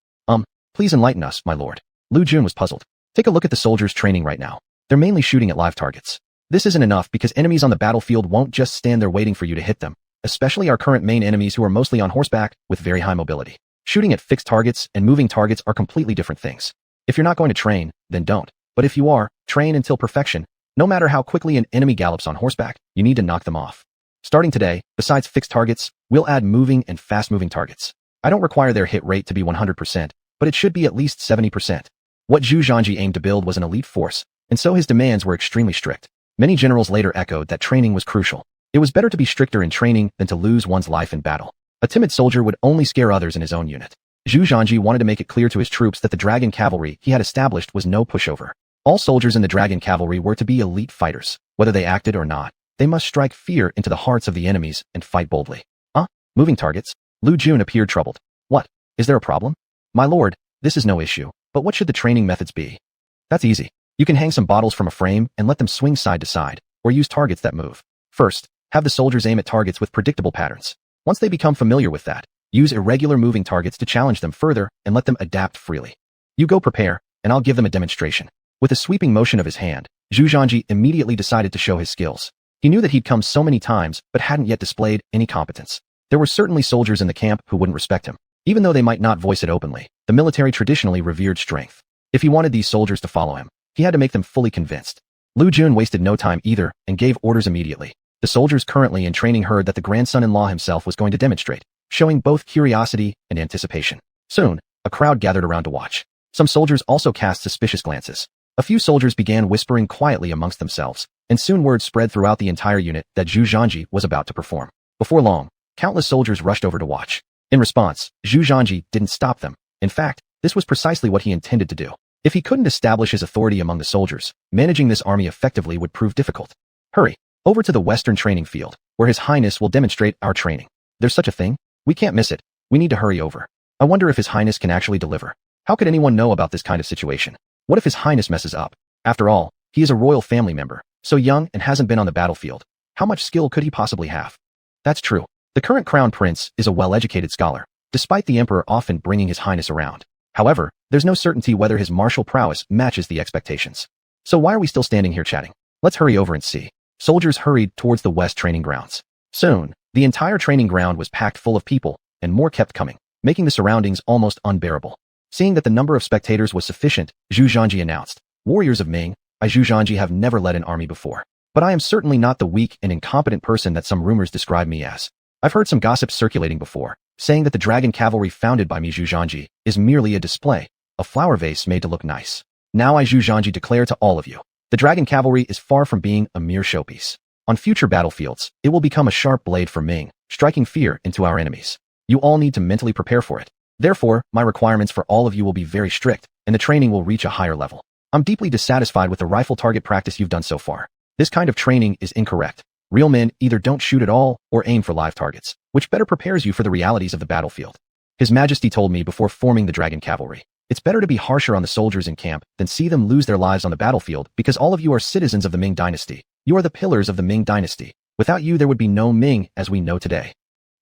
Please enlighten us, my lord. Lu Jun was puzzled. Take a look at the soldiers training right now. They're mainly shooting at live targets. This isn't enough because enemies on the battlefield won't just stand there waiting for you to hit them, especially our current main enemies who are mostly on horseback with very high mobility. Shooting at fixed targets and moving targets are completely different things. If you're not going to train, then don't. But if you are, train until perfection. No matter how quickly an enemy gallops on horseback, you need to knock them off. Starting today, besides fixed targets, we'll add moving and fast-moving targets. I don't require their hit rate to be 100%, but it should be at least 70%. What Zhu Zhanji aimed to build was an elite force, and so his demands were extremely strict. Many generals later echoed that training was crucial. It was better to be stricter in training than to lose one's life in battle. A timid soldier would only scare others in his own unit. Zhu Zhanji wanted to make it clear to his troops that the dragon cavalry he had established was no pushover. All soldiers in the dragon cavalry were to be elite fighters. Whether they acted or not, they must strike fear into the hearts of the enemies and fight boldly. Moving targets? Lu Jun appeared troubled. What? Is there a problem? My lord, this is no issue, but what should the training methods be? That's easy. You can hang some bottles from a frame and let them swing side to side, or use targets that move. First, have the soldiers aim at targets with predictable patterns. Once they become familiar with that, use irregular moving targets to challenge them further and let them adapt freely. You go prepare, and I'll give them a demonstration. With a sweeping motion of his hand, Zhu Zhanji immediately decided to show his skills. He knew that he'd come so many times but hadn't yet displayed any competence. There were certainly soldiers in the camp who wouldn't respect him. Even though they might not voice it openly, the military traditionally revered strength. If he wanted these soldiers to follow him, he had to make them fully convinced. Lu Jun wasted no time either and gave orders immediately. The soldiers currently in training heard that the grandson-in-law himself was going to demonstrate, showing both curiosity and anticipation. Soon, a crowd gathered around to watch. Some soldiers also cast suspicious glances. A few soldiers began whispering quietly amongst themselves, and soon word spread throughout the entire unit that Zhu Zhanji was about to perform. Before long, countless soldiers rushed over to watch. In response, Zhu Zhanji didn't stop them. In fact, this was precisely what he intended to do. If he couldn't establish his authority among the soldiers, managing this army effectively would prove difficult. Hurry, over to the Western training field, where His Highness will demonstrate our training. There's such a thing? We can't miss it. We need to hurry over. I wonder if His Highness can actually deliver. How could anyone know about this kind of situation? What if His Highness messes up? After all, he is a royal family member, so young and hasn't been on the battlefield. How much skill could he possibly have? That's true. The current crown prince is a well-educated scholar, despite the emperor often bringing His Highness around. However, there's no certainty whether his martial prowess matches the expectations. So why are we still standing here chatting? Let's hurry over and see. Soldiers hurried towards the West training grounds. Soon, the entire training ground was packed full of people, and more kept coming, making the surroundings almost unbearable. Seeing that the number of spectators was sufficient, Zhu Zhanji announced, "Warriors of Ming, I Zhu Zhanji have never led an army before. But I am certainly not the weak and incompetent person that some rumors describe me as. I've heard some gossip circulating before, saying that the dragon cavalry founded by me Zhu Zhanji is merely a display, a flower vase made to look nice. Now I Zhu Zhanji declare to all of you, the dragon cavalry is far from being a mere showpiece. On future battlefields, it will become a sharp blade for Ming, striking fear into our enemies. You all need to mentally prepare for it. Therefore, my requirements for all of you will be very strict, and the training will reach a higher level. I'm deeply dissatisfied with the rifle target practice you've done so far. This kind of training is incorrect. Real men either don't shoot at all or aim for live targets, which better prepares you for the realities of the battlefield. His Majesty told me before forming the dragon cavalry, it's better to be harsher on the soldiers in camp than see them lose their lives on the battlefield because all of you are citizens of the Ming Dynasty. You are the pillars of the Ming Dynasty. Without you there would be no Ming as we know today.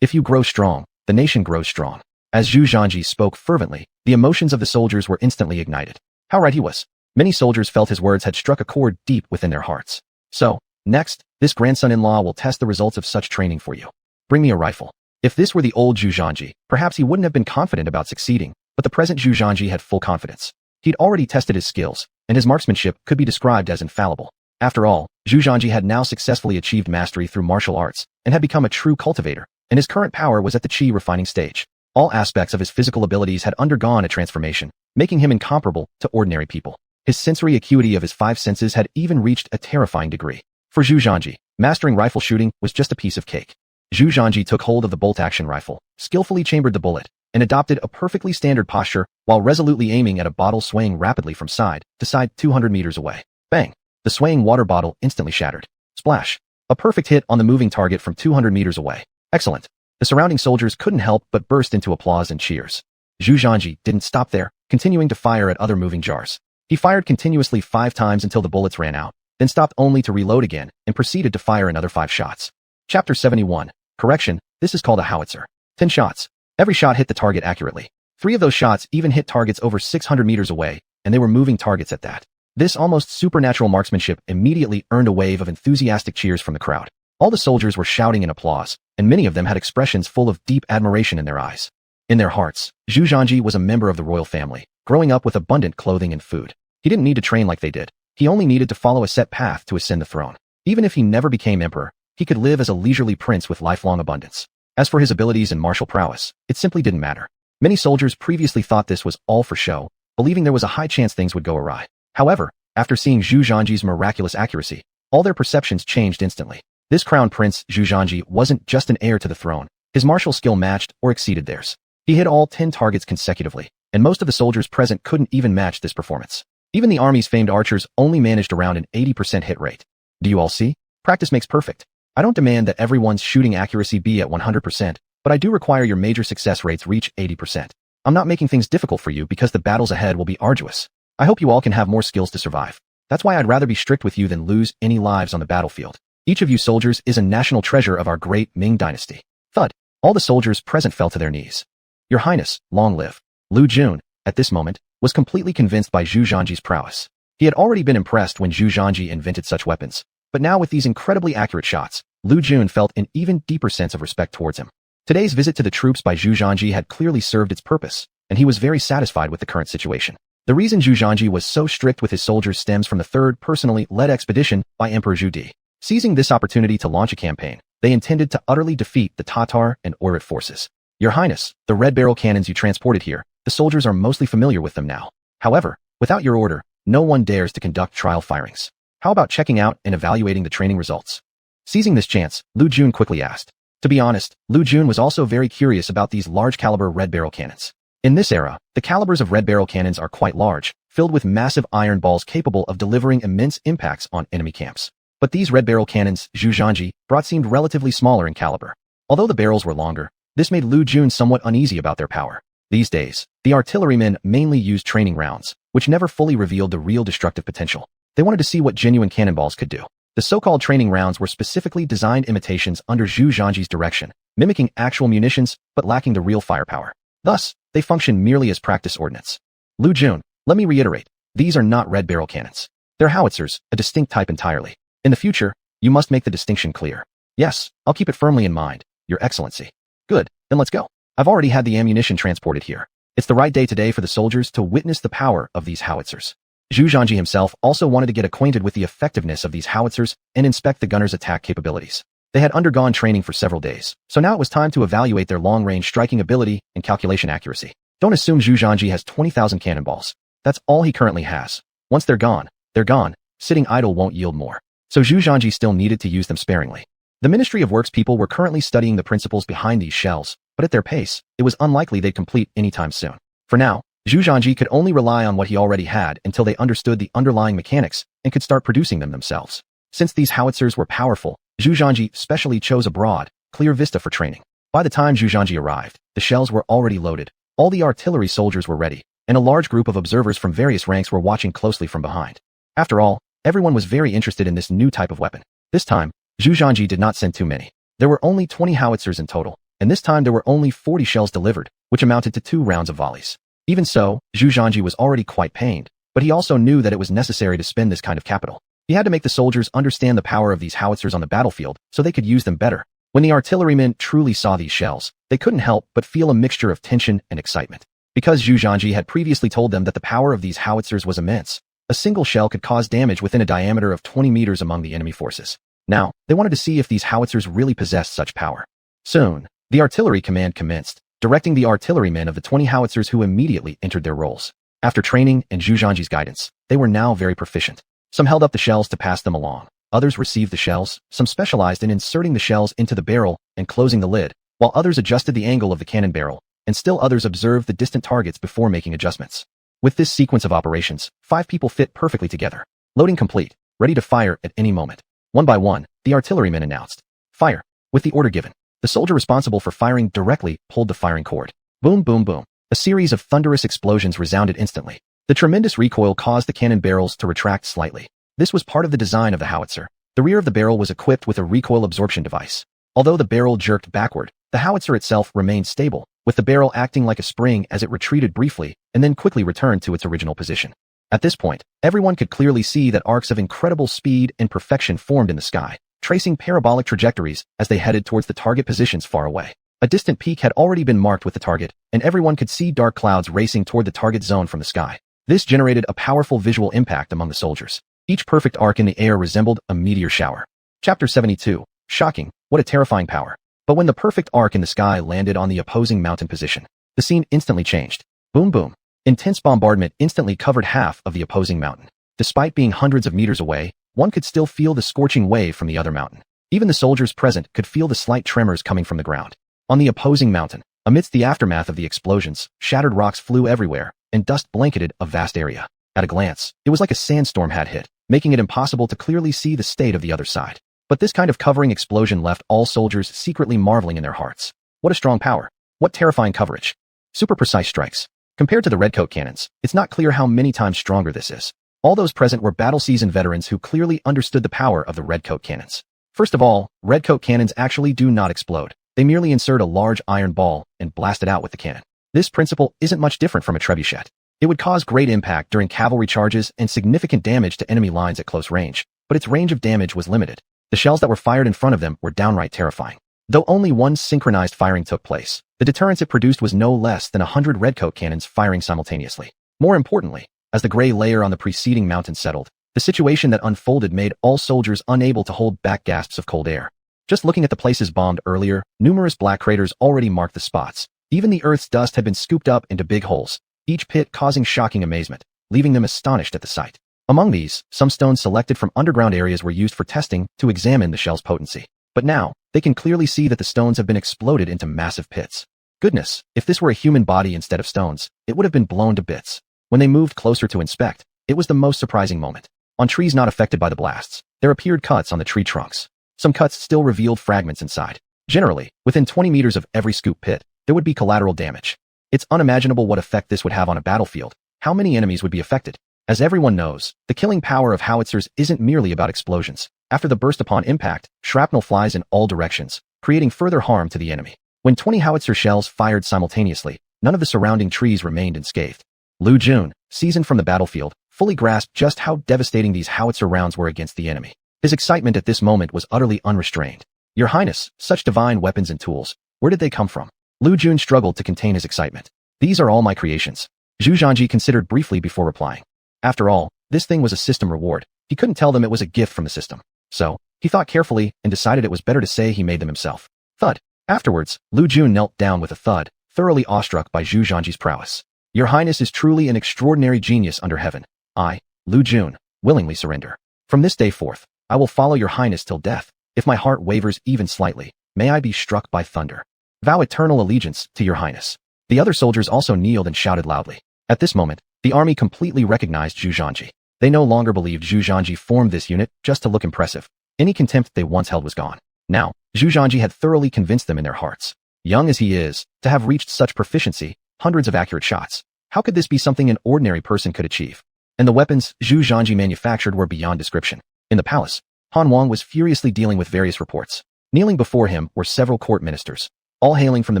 If you grow strong, the nation grows strong." As Zhu Zhanji spoke fervently, the emotions of the soldiers were instantly ignited. How right he was. Many soldiers felt his words had struck a chord deep within their hearts. So, next, this grandson-in-law will test the results of such training for you. Bring me a rifle. If this were the old Zhu Zhanji, perhaps he wouldn't have been confident about succeeding, but the present Zhu Zhanji had full confidence. He'd already tested his skills, and his marksmanship could be described as infallible. After all, Zhu Zhanji had now successfully achieved mastery through martial arts and had become a true cultivator, and his current power was at the qi refining stage. All aspects of his physical abilities had undergone a transformation, making him incomparable to ordinary people. His sensory acuity of his five senses had even reached a terrifying degree. For Zhu Zhanji, mastering rifle shooting was just a piece of cake. Zhu Zhanji took hold of the bolt-action rifle, skillfully chambered the bullet, and adopted a perfectly standard posture while resolutely aiming at a bottle swaying rapidly from side to side 200 meters away. Bang! The swaying water bottle instantly shattered. Splash! A perfect hit on the moving target from 200 meters away. Excellent! The surrounding soldiers couldn't help but burst into applause and cheers. Zhu Zhanji didn't stop there, continuing to fire at other moving jars. He fired continuously 5 times until the bullets ran out, then stopped only to reload again and proceeded to fire another 5 shots. Chapter 71. Correction, this is called a howitzer. 10 shots. Every shot hit the target accurately. 3 of those shots even hit targets over 600 meters away, and they were moving targets at that. This almost supernatural marksmanship immediately earned a wave of enthusiastic cheers from the crowd. All the soldiers were shouting in applause, and many of them had expressions full of deep admiration in their eyes. In their hearts, Zhu Zhanji was a member of the royal family, growing up with abundant clothing and food. He didn't need to train like they did. He only needed to follow a set path to ascend the throne. Even if he never became emperor, he could live as a leisurely prince with lifelong abundance. As for his abilities and martial prowess, it simply didn't matter. Many soldiers previously thought this was all for show, believing there was a high chance things would go awry. However, after seeing Zhu Zhanji's miraculous accuracy, all their perceptions changed instantly. This crown prince, Zhu Zhanji, wasn't just an heir to the throne. His martial skill matched or exceeded theirs. He hit all 10 targets consecutively, and most of the soldiers present couldn't even match this performance. Even the army's famed archers only managed around an 80% hit rate. Do you all see? Practice makes perfect. I don't demand that everyone's shooting accuracy be at 100%, but I do require your major success rates reach 80%. I'm not making things difficult for you because the battles ahead will be arduous. I hope you all can have more skills to survive. That's why I'd rather be strict with you than lose any lives on the battlefield. Each of you soldiers is a national treasure of our great Ming Dynasty. Thud! All the soldiers present fell to their knees. Your Highness, long live. Lu Jun, at this moment, was completely convinced by Zhu Zhanji's prowess. He had already been impressed when Zhu Zhanji invented such weapons, but now with these incredibly accurate shots, Lu Jun felt an even deeper sense of respect towards him. Today's visit to the troops by Zhu Zhanji had clearly served its purpose, and he was very satisfied with the current situation. The reason Zhu Zhanji was so strict with his soldiers stems from the third personally led expedition by Emperor Zhu Di. Seizing this opportunity to launch a campaign, they intended to utterly defeat the Tatar and Oirat forces. Your Highness, the red barrel cannons you transported here, the soldiers are mostly familiar with them now. However, without your order, no one dares to conduct trial firings. How about checking out and evaluating the training results? Seizing this chance, Lu Jun quickly asked. To be honest, Lu Jun was also very curious about these large-caliber red barrel cannons. In this era, the calibers of red barrel cannons are quite large, filled with massive iron balls capable of delivering immense impacts on enemy camps. But these red barrel cannons Zhu Zhanji brought seemed relatively smaller in caliber. Although the barrels were longer, this made Lu Jun somewhat uneasy about their power. These days, the artillerymen mainly used training rounds, which never fully revealed the real destructive potential. They wanted to see what genuine cannonballs could do. The so-called training rounds were specifically designed imitations under Zhu Zhanji's direction, mimicking actual munitions but lacking the real firepower. Thus, they functioned merely as practice ordnance. Lu Jun, let me reiterate, these are not red barrel cannons. They're howitzers, a distinct type entirely. In the future, you must make the distinction clear. Yes, I'll keep it firmly in mind, Your Excellency. Good, then let's go. I've already had the ammunition transported here. It's the right day today for the soldiers to witness the power of these howitzers. Zhu Zhanji himself also wanted to get acquainted with the effectiveness of these howitzers and inspect the gunners' attack capabilities. They had undergone training for several days, so now it was time to evaluate their long-range striking ability and calculation accuracy. Don't assume Zhu Zhanji has 20,000 cannonballs. That's all he currently has. Once they're gone, they're gone. Sitting idle won't yield more. So Zhu Zhanji still needed to use them sparingly. The Ministry of Works people were currently studying the principles behind these shells, but at their pace, it was unlikely they'd complete anytime soon. For now, Zhu Zhanji could only rely on what he already had until they understood the underlying mechanics and could start producing them themselves. Since these howitzers were powerful, Zhu Zhanji specially chose a broad, clear vista for training. By the time Zhu Zhanji arrived, the shells were already loaded, all the artillery soldiers were ready, and a large group of observers from various ranks were watching closely from behind. After all, everyone was very interested in this new type of weapon. This time, Zhu Zhanji did not send too many. There were only 20 howitzers in total, and this time there were only 40 shells delivered, which amounted to 2 rounds of volleys. Even so, Zhu Zhanji was already quite pained, but he also knew that it was necessary to spend this kind of capital. He had to make the soldiers understand the power of these howitzers on the battlefield so they could use them better. When the artillerymen truly saw these shells, they couldn't help but feel a mixture of tension and excitement. Because Zhu Zhanji had previously told them that the power of these howitzers was immense, a single shell could cause damage within a diameter of 20 meters among the enemy forces. Now, they wanted to see if these howitzers really possessed such power. Soon, the artillery command commenced, directing the artillerymen of the 20 howitzers who immediately entered their roles. After training and Zhu Zhanji's guidance, they were now very proficient. Some held up the shells to pass them along. Others received the shells, some specialized in inserting the shells into the barrel and closing the lid, while others adjusted the angle of the cannon barrel, and still others observed the distant targets before making adjustments. With this sequence of operations, 5 people fit perfectly together. Loading complete, ready to fire at any moment. One by one, the artillerymen announced, "Fire!" With the order given, the soldier responsible for firing directly pulled the firing cord. Boom, boom, boom. A series of thunderous explosions resounded instantly. The tremendous recoil caused the cannon barrels to retract slightly. This was part of the design of the howitzer. The rear of the barrel was equipped with a recoil absorption device. Although the barrel jerked backward, the howitzer itself remained stable, with the barrel acting like a spring as it retreated briefly and then quickly returned to its original position. At this point, everyone could clearly see that arcs of incredible speed and perfection formed in the sky, tracing parabolic trajectories as they headed towards the target positions far away. A distant peak had already been marked with the target, and everyone could see dark clouds racing toward the target zone from the sky. This generated a powerful visual impact among the soldiers. Each perfect arc in the air resembled a meteor shower. Chapter 72. Shocking, what a terrifying power. But when the perfect arc in the sky landed on the opposing mountain position, the scene instantly changed. Boom, boom. Intense bombardment instantly covered half of the opposing mountain. Despite being hundreds of meters away, one could still feel the scorching wave from the other mountain. Even the soldiers present could feel the slight tremors coming from the ground. On the opposing mountain, amidst the aftermath of the explosions, shattered rocks flew everywhere, and dust blanketed a vast area. At a glance, it was like a sandstorm had hit, making it impossible to clearly see the state of the other side. But this kind of covering explosion left all soldiers secretly marveling in their hearts. What a strong power. What terrifying coverage. Super precise strikes. Compared to the redcoat cannons, it's not clear how many times stronger this is. All those present were battle-seasoned veterans who clearly understood the power of the redcoat cannons. First of all, redcoat cannons actually do not explode. They merely insert a large iron ball and blast it out with the cannon. This principle isn't much different from a trebuchet. It would cause great impact during cavalry charges and significant damage to enemy lines at close range, but its range of damage was limited. The shells that were fired in front of them were downright terrifying. Though only one synchronized firing took place, the deterrence it produced was no less than 100 redcoat cannons firing simultaneously. More importantly, as the gray layer on the preceding mountain settled, the situation that unfolded made all soldiers unable to hold back gasps of cold air. Just looking at the places bombed earlier, numerous black craters already marked the spots. Even the Earth's dust had been scooped up into big holes, each pit causing shocking amazement, leaving them astonished at the sight. Among these, some stones selected from underground areas were used for testing to examine the shell's potency. But now, they can clearly see that the stones have been exploded into massive pits. Goodness, if this were a human body instead of stones, it would have been blown to bits. When they moved closer to inspect, it was the most surprising moment. On trees not affected by the blasts, there appeared cuts on the tree trunks. Some cuts still revealed fragments inside. Generally, within 20 meters of every scoop pit, there would be collateral damage. It's unimaginable what effect this would have on a battlefield. How many enemies would be affected? As everyone knows, the killing power of howitzers isn't merely about explosions. After the burst upon impact, shrapnel flies in all directions, creating further harm to the enemy. When 20 howitzer shells fired simultaneously, none of the surrounding trees remained unscathed. Lu Jun, seasoned from the battlefield, fully grasped just how devastating these howitzer rounds were against the enemy. His excitement at this moment was utterly unrestrained. Your Highness, such divine weapons and tools, where did they come from? Lu Jun struggled to contain his excitement. These are all my creations. Zhu Zhanji considered briefly before replying. After all, this thing was a system reward. He couldn't tell them it was a gift from the system. So, he thought carefully and decided it was better to say he made them himself. Thud. Afterwards, Lu Jun knelt down with a thud, thoroughly awestruck by Zhu Zhanji's prowess. Your Highness is truly an extraordinary genius under heaven. I, Lu Jun, willingly surrender. From this day forth, I will follow your Highness till death. If my heart wavers even slightly, may I be struck by thunder. Vow eternal allegiance to your Highness. The other soldiers also kneeled and shouted loudly. At this moment, the army completely recognized Zhu Zhanji. They no longer believed Zhu Zhanji formed this unit just to look impressive. Any contempt they once held was gone. Now, Zhu Zhanji had thoroughly convinced them in their hearts. Young as he is, to have reached such proficiency, hundreds of accurate shots, how could this be something an ordinary person could achieve? And the weapons Zhu Zhanji manufactured were beyond description. In the palace, xuanhuan was furiously dealing with various reports. Kneeling before him were several court ministers, all hailing from the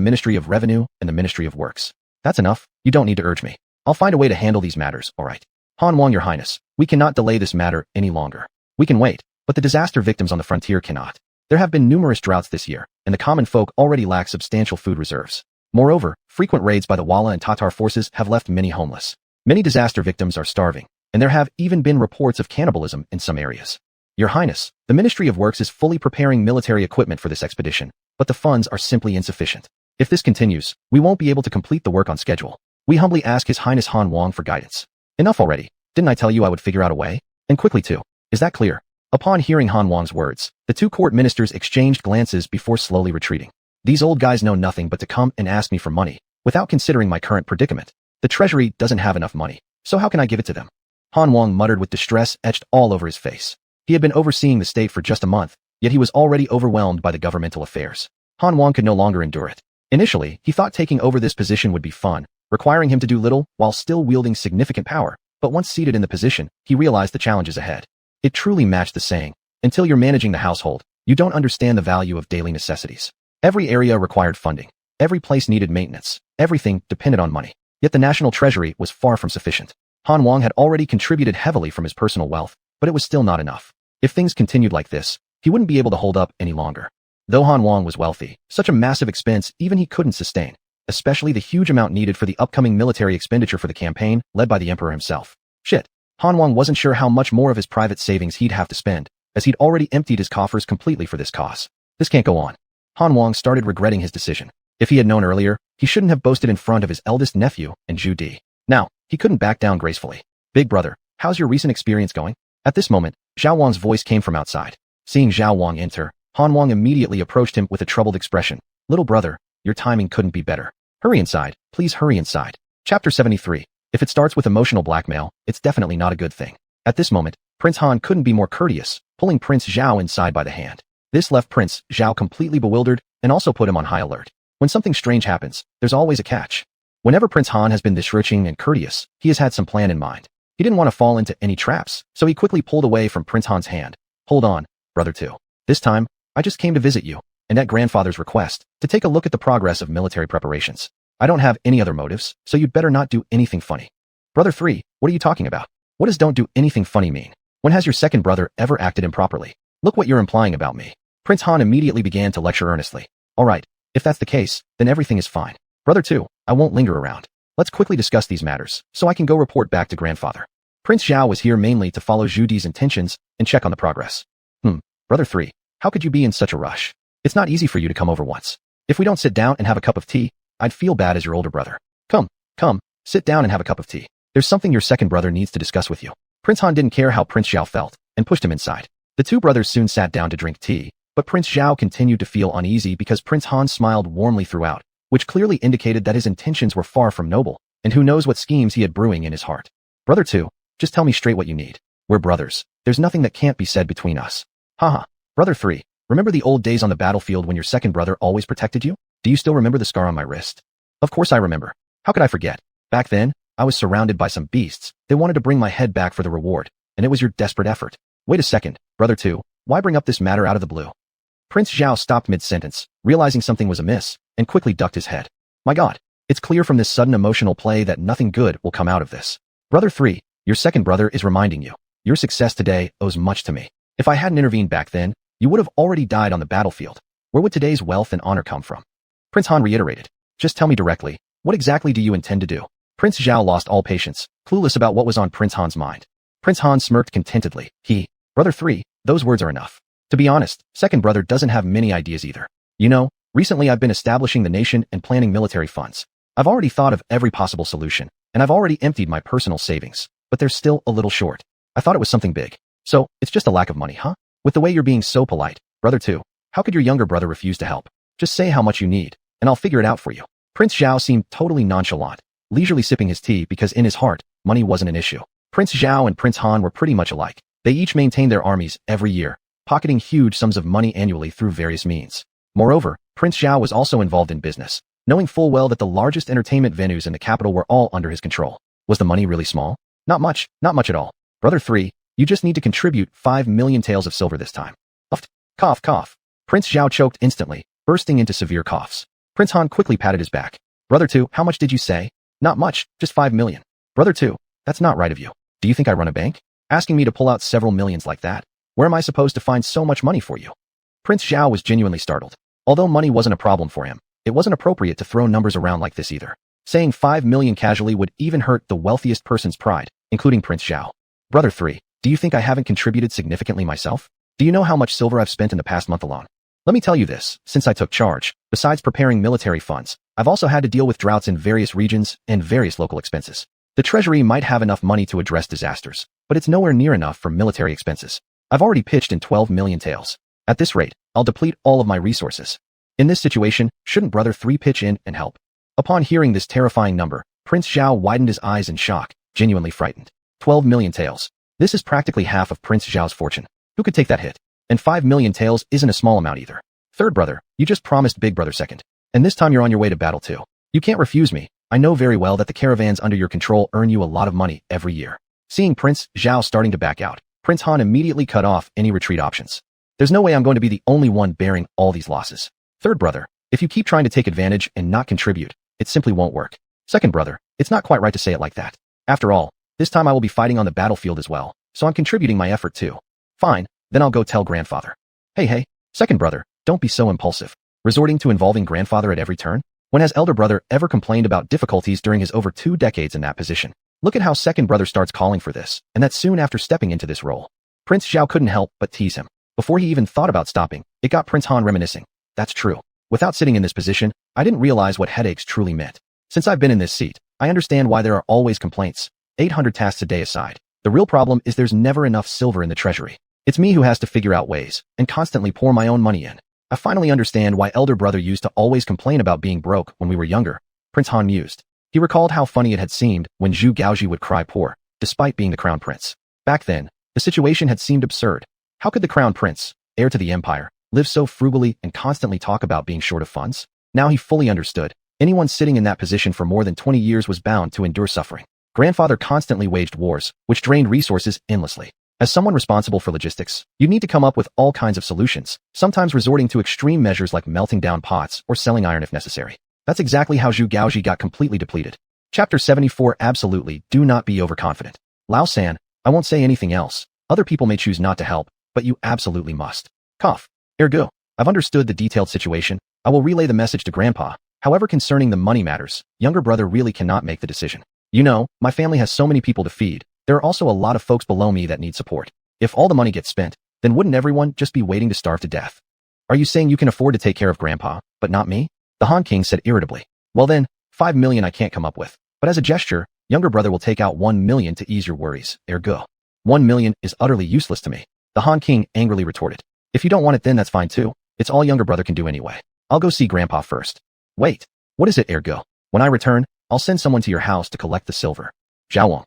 Ministry of Revenue and the Ministry of Works. That's enough, you don't need to urge me. I'll find a way to handle these matters, alright. xuanhuan, your Highness, we cannot delay this matter any longer. We can wait, but the disaster victims on the frontier cannot. There have been numerous droughts this year, and the common folk already lack substantial food reserves. Moreover, frequent raids by the Walla and Tatar forces have left many homeless. Many disaster victims are starving, and there have even been reports of cannibalism in some areas. Your Highness, the Ministry of Works is fully preparing military equipment for this expedition, but the funds are simply insufficient. If this continues, we won't be able to complete the work on schedule. We humbly ask His Highness xuanhuan for guidance. Enough already. Didn't I tell you I would figure out a way? And quickly too. Is that clear? Upon hearing xuanhuan's words, the two court ministers exchanged glances before slowly retreating. These old guys know nothing but to come and ask me for money, without considering my current predicament. The treasury doesn't have enough money, so how can I give it to them? xuanhuan muttered with distress etched all over his face. He had been overseeing the state for just a month, yet he was already overwhelmed by the governmental affairs. xuanhuan could no longer endure it. Initially, he thought taking over this position would be fun, requiring him to do little while still wielding significant power, but once seated in the position, he realized the challenges ahead. It truly matched the saying, until you're managing the household, you don't understand the value of daily necessities. Every area required funding. Every place needed maintenance. Everything depended on money. Yet the national treasury was far from sufficient. xuanhuan had already contributed heavily from his personal wealth, but it was still not enough. If things continued like this, he wouldn't be able to hold up any longer. Though xuanhuan was wealthy, such a massive expense even he couldn't sustain, especially the huge amount needed for the upcoming military expenditure for the campaign led by the emperor himself. Shit. xuanhuan wasn't sure how much more of his private savings he'd have to spend, as he'd already emptied his coffers completely for this cause. This can't go on. xuanhuan started regretting his decision. If he had known earlier, he shouldn't have boasted in front of his eldest nephew and Zhu Di. Now, he couldn't back down gracefully. Big brother, how's your recent experience going? At this moment, Zhao Wang's voice came from outside. Seeing Zhao Wang enter, xuanhuan immediately approached him with a troubled expression. Little brother, your timing couldn't be better. Hurry inside, please hurry inside. Chapter 73. If it starts with emotional blackmail, it's definitely not a good thing. At this moment, Prince Han couldn't be more courteous, pulling Prince Zhao inside by the hand. This left Prince Zhao completely bewildered and also put him on high alert. When something strange happens, there's always a catch. Whenever Prince Han has been this rich and courteous, he has had some plan in mind. He didn't want to fall into any traps, so he quickly pulled away from Prince Han's hand. Hold on, brother too. This time, I just came to visit you, and at grandfather's request, to take a look at the progress of military preparations. I don't have any other motives, so you'd better not do anything funny. Brother 3, what are you talking about? What does don't do anything funny mean? When has your second brother ever acted improperly? Look what you're implying about me. Prince Han immediately began to lecture earnestly. All right, if that's the case, then everything is fine. Brother 2, I won't linger around. Let's quickly discuss these matters, so I can go report back to grandfather. Prince Zhao was here mainly to follow Zhu Di's intentions and check on the progress. Brother 3, how could you be in such a rush? It's not easy for you to come over once. If we don't sit down and have a cup of tea, I'd feel bad as your older brother. Come, sit down and have a cup of tea. There's something your second brother needs to discuss with you. Prince Han didn't care how Prince Zhao felt and pushed him inside. The two brothers soon sat down to drink tea, but Prince Zhao continued to feel uneasy because Prince Han smiled warmly throughout, which clearly indicated that his intentions were far from noble, and who knows what schemes he had brewing in his heart. Brother 2, just tell me straight what you need. We're brothers. There's nothing that can't be said between us. Haha. Brother 3, remember the old days on the battlefield when your second brother always protected you? Do you still remember the scar on my wrist? Of course I remember. How could I forget? Back then, I was surrounded by some beasts. They wanted to bring my head back for the reward, and it was your desperate effort. Wait a second, Brother 2, why bring up this matter out of the blue? Prince Zhao stopped mid-sentence, realizing something was amiss, and quickly ducked his head. My God, it's clear from this sudden emotional play that nothing good will come out of this. Brother 3, your second brother is reminding you. Your success today owes much to me. If I hadn't intervened back then, you would have already died on the battlefield. Where would today's wealth and honor come from? Prince Han reiterated. Just tell me directly, what exactly do you intend to do? Prince Zhao lost all patience, clueless about what was on Prince Han's mind. Prince Han smirked contentedly. Brother 3, those words are enough. To be honest, second brother doesn't have many ideas either. You know, recently I've been establishing the nation and planning military funds. I've already thought of every possible solution, and I've already emptied my personal savings, but they're still a little short. I thought it was something big. So, it's just a lack of money, huh? With the way you're being so polite, Brother 2, how could your younger brother refuse to help? Just say how much you need, and I'll figure it out for you. Prince Zhao seemed totally nonchalant, leisurely sipping his tea because in his heart, money wasn't an issue. Prince Zhao and Prince Han were pretty much alike. They each maintained their armies every year, pocketing huge sums of money annually through various means. Moreover, Prince Zhao was also involved in business, knowing full well that the largest entertainment venues in the capital were all under his control. Was the money really small? Not much at all. Brother 3, you just need to contribute 5 million taels of silver this time. Cough. Prince Zhao choked instantly, bursting into severe coughs. Prince Han quickly patted his back. Brother 2, how much did you say? Not much, just 5 million. Brother 2, that's not right of you. Do you think I run a bank? Asking me to pull out several millions like that? Where am I supposed to find so much money for you? Prince Zhao was genuinely startled. Although money wasn't a problem for him, it wasn't appropriate to throw numbers around like this either. Saying 5 million casually would even hurt the wealthiest person's pride, including Prince Zhao. Brother 3, do you think I haven't contributed significantly myself? Do you know how much silver I've spent in the past month alone? Let me tell you this, since I took charge, besides preparing military funds, I've also had to deal with droughts in various regions and various local expenses. The treasury might have enough money to address disasters, but it's nowhere near enough for military expenses. I've already pitched in 12 million taels. At this rate, I'll deplete all of my resources. In this situation, shouldn't Brother 3 pitch in and help? Upon hearing this terrifying number, Prince Zhao widened his eyes in shock, genuinely frightened. 12 million taels. This is practically half of Prince Zhao's fortune. Who could take that hit? And 5 million taels isn't a small amount either. Third brother, you just promised big brother second. And this time you're on your way to battle too. You can't refuse me. I know very well that the caravans under your control earn you a lot of money every year. Seeing Prince Zhao starting to back out, Prince Han immediately cut off any retreat options. There's no way I'm going to be the only one bearing all these losses. Third brother, if you keep trying to take advantage and not contribute, it simply won't work. Second brother, it's not quite right to say it like that. After all, this time I will be fighting on the battlefield as well, so I'm contributing my effort too. Fine, then I'll go tell grandfather. Hey, second brother, don't be so impulsive. Resorting to involving grandfather at every turn? When has elder brother ever complained about difficulties during his over 2 decades in that position? Look at how second brother starts calling for this, and that's soon after stepping into this role. Prince Zhao couldn't help but tease him. Before he even thought about stopping, it got Prince Han reminiscing. That's true. Without sitting in this position, I didn't realize what headaches truly meant. Since I've been in this seat, I understand why there are always complaints. 800 tasks a day aside. The real problem is there's never enough silver in the treasury. It's me who has to figure out ways, and constantly pour my own money in. I finally understand why elder brother used to always complain about being broke when we were younger. Prince Han mused. He recalled how funny it had seemed when Zhu Gaoji would cry poor, despite being the crown prince. Back then, the situation had seemed absurd. How could the crown prince, heir to the empire, live so frugally and constantly talk about being short of funds? Now he fully understood. Anyone sitting in that position for more than 20 years was bound to endure suffering. Grandfather constantly waged wars, which drained resources endlessly. As someone responsible for logistics, you need to come up with all kinds of solutions, sometimes resorting to extreme measures like melting down pots or selling iron if necessary. That's exactly how Zhu Gaoji got completely depleted. Chapter 74 Absolutely do not be overconfident. Lao San, I won't say anything else. Other people may choose not to help, but you absolutely must. Cough. Ergo, I've understood the detailed situation. I will relay the message to Grandpa. However, concerning the money matters, younger brother really cannot make the decision. You know, my family has so many people to feed. There are also a lot of folks below me that need support. If all the money gets spent, then wouldn't everyone just be waiting to starve to death? Are you saying you can afford to take care of Grandpa, but not me? The Han King said irritably. Well then, 5 million I can't come up with. But as a gesture, younger brother will take out 1 million to ease your worries. Ergo. 1 million is utterly useless to me. The Han King angrily retorted. If you don't want it then that's fine too. It's all younger brother can do anyway. I'll go see Grandpa first. Wait. What is it, Ergo? When I return, I'll send someone to your house to collect the silver. Xuanhuan.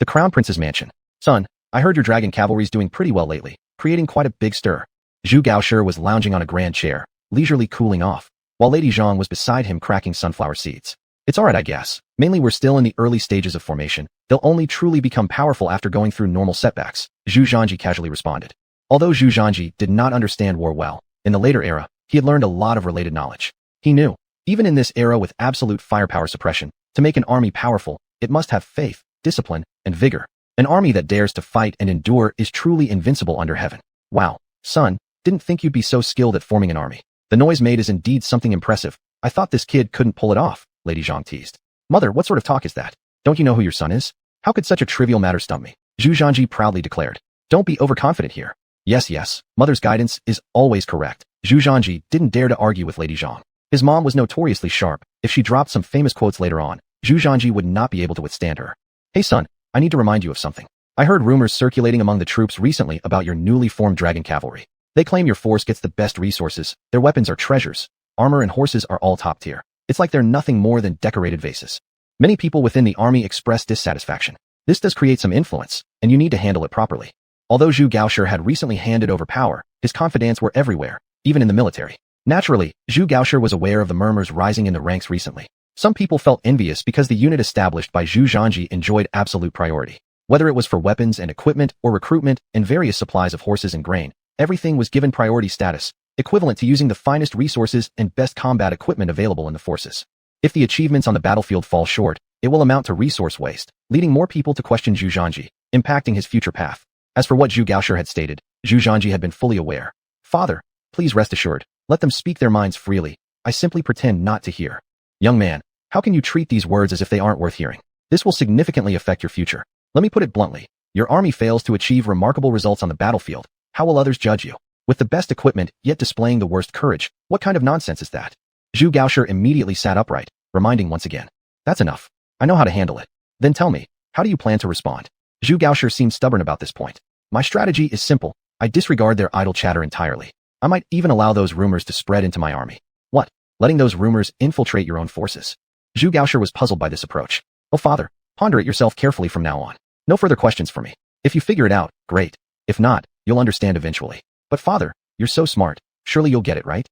The Crown Prince's mansion. Son, I heard your dragon cavalry's doing pretty well lately, creating quite a big stir. Zhu Gaoshi was lounging on a grand chair, leisurely cooling off, while Lady Zhang was beside him cracking sunflower seeds. It's alright I guess. Mainly we're still in the early stages of formation. They'll only truly become powerful after going through normal setbacks, Zhu Zhanji casually responded. Although Zhu Zhanji did not understand war well, in the later era, he had learned a lot of related knowledge. He knew, even in this era with absolute firepower suppression, to make an army powerful, it must have faith, discipline, and vigor. An army that dares to fight and endure is truly invincible under heaven. Wow, son, didn't think you'd be so skilled at forming an army. The noise made is indeed something impressive. I thought this kid couldn't pull it off, Lady Zhang teased. Mother, what sort of talk is that? Don't you know who your son is? How could such a trivial matter stump me? Zhu Zhanji proudly declared. Don't be overconfident here. Yes, mother's guidance is always correct. Zhu Zhanji didn't dare to argue with Lady Zhang. His mom was notoriously sharp. If she dropped some famous quotes later on, Zhu Zhanji would not be able to withstand her. Hey son, I need to remind you of something. I heard rumors circulating among the troops recently about your newly formed dragon cavalry. They claim your force gets the best resources, their weapons are treasures, armor and horses are all top tier. It's like they're nothing more than decorated vases. Many people within the army express dissatisfaction. This does create some influence, and you need to handle it properly. Although Zhu Gaoshi had recently handed over power, his confidants were everywhere, even in the military. Naturally, Zhu Gaoshi was aware of the murmurs rising in the ranks recently. Some people felt envious because the unit established by Zhu Zhanji enjoyed absolute priority. Whether it was for weapons and equipment or recruitment and various supplies of horses and grain, everything was given priority status, equivalent to using the finest resources and best combat equipment available in the forces. If the achievements on the battlefield fall short, it will amount to resource waste, leading more people to question Zhu Zhanji, impacting his future path. As for what Zhu Gaoshi had stated, Zhu Zhanji had been fully aware. Father, please rest assured, let them speak their minds freely. I simply pretend not to hear. Young man, how can you treat these words as if they aren't worth hearing? This will significantly affect your future. Let me put it bluntly. Your army fails to achieve remarkable results on the battlefield. How will others judge you? With the best equipment, yet displaying the worst courage. What kind of nonsense is that? Zhu Gaoshi immediately sat upright, reminding once again. That's enough. I know how to handle it. Then tell me, how do you plan to respond? Zhu Gaoshi seemed stubborn about this point. My strategy is simple. I disregard their idle chatter entirely. I might even allow those rumors to spread into my army. What? Letting those rumors infiltrate your own forces? Zhu Gaoshi was puzzled by this approach. Oh father, ponder it yourself carefully from now on. No further questions for me. If you figure it out, great. If not, you'll understand eventually. But father, you're so smart. Surely you'll get it, right?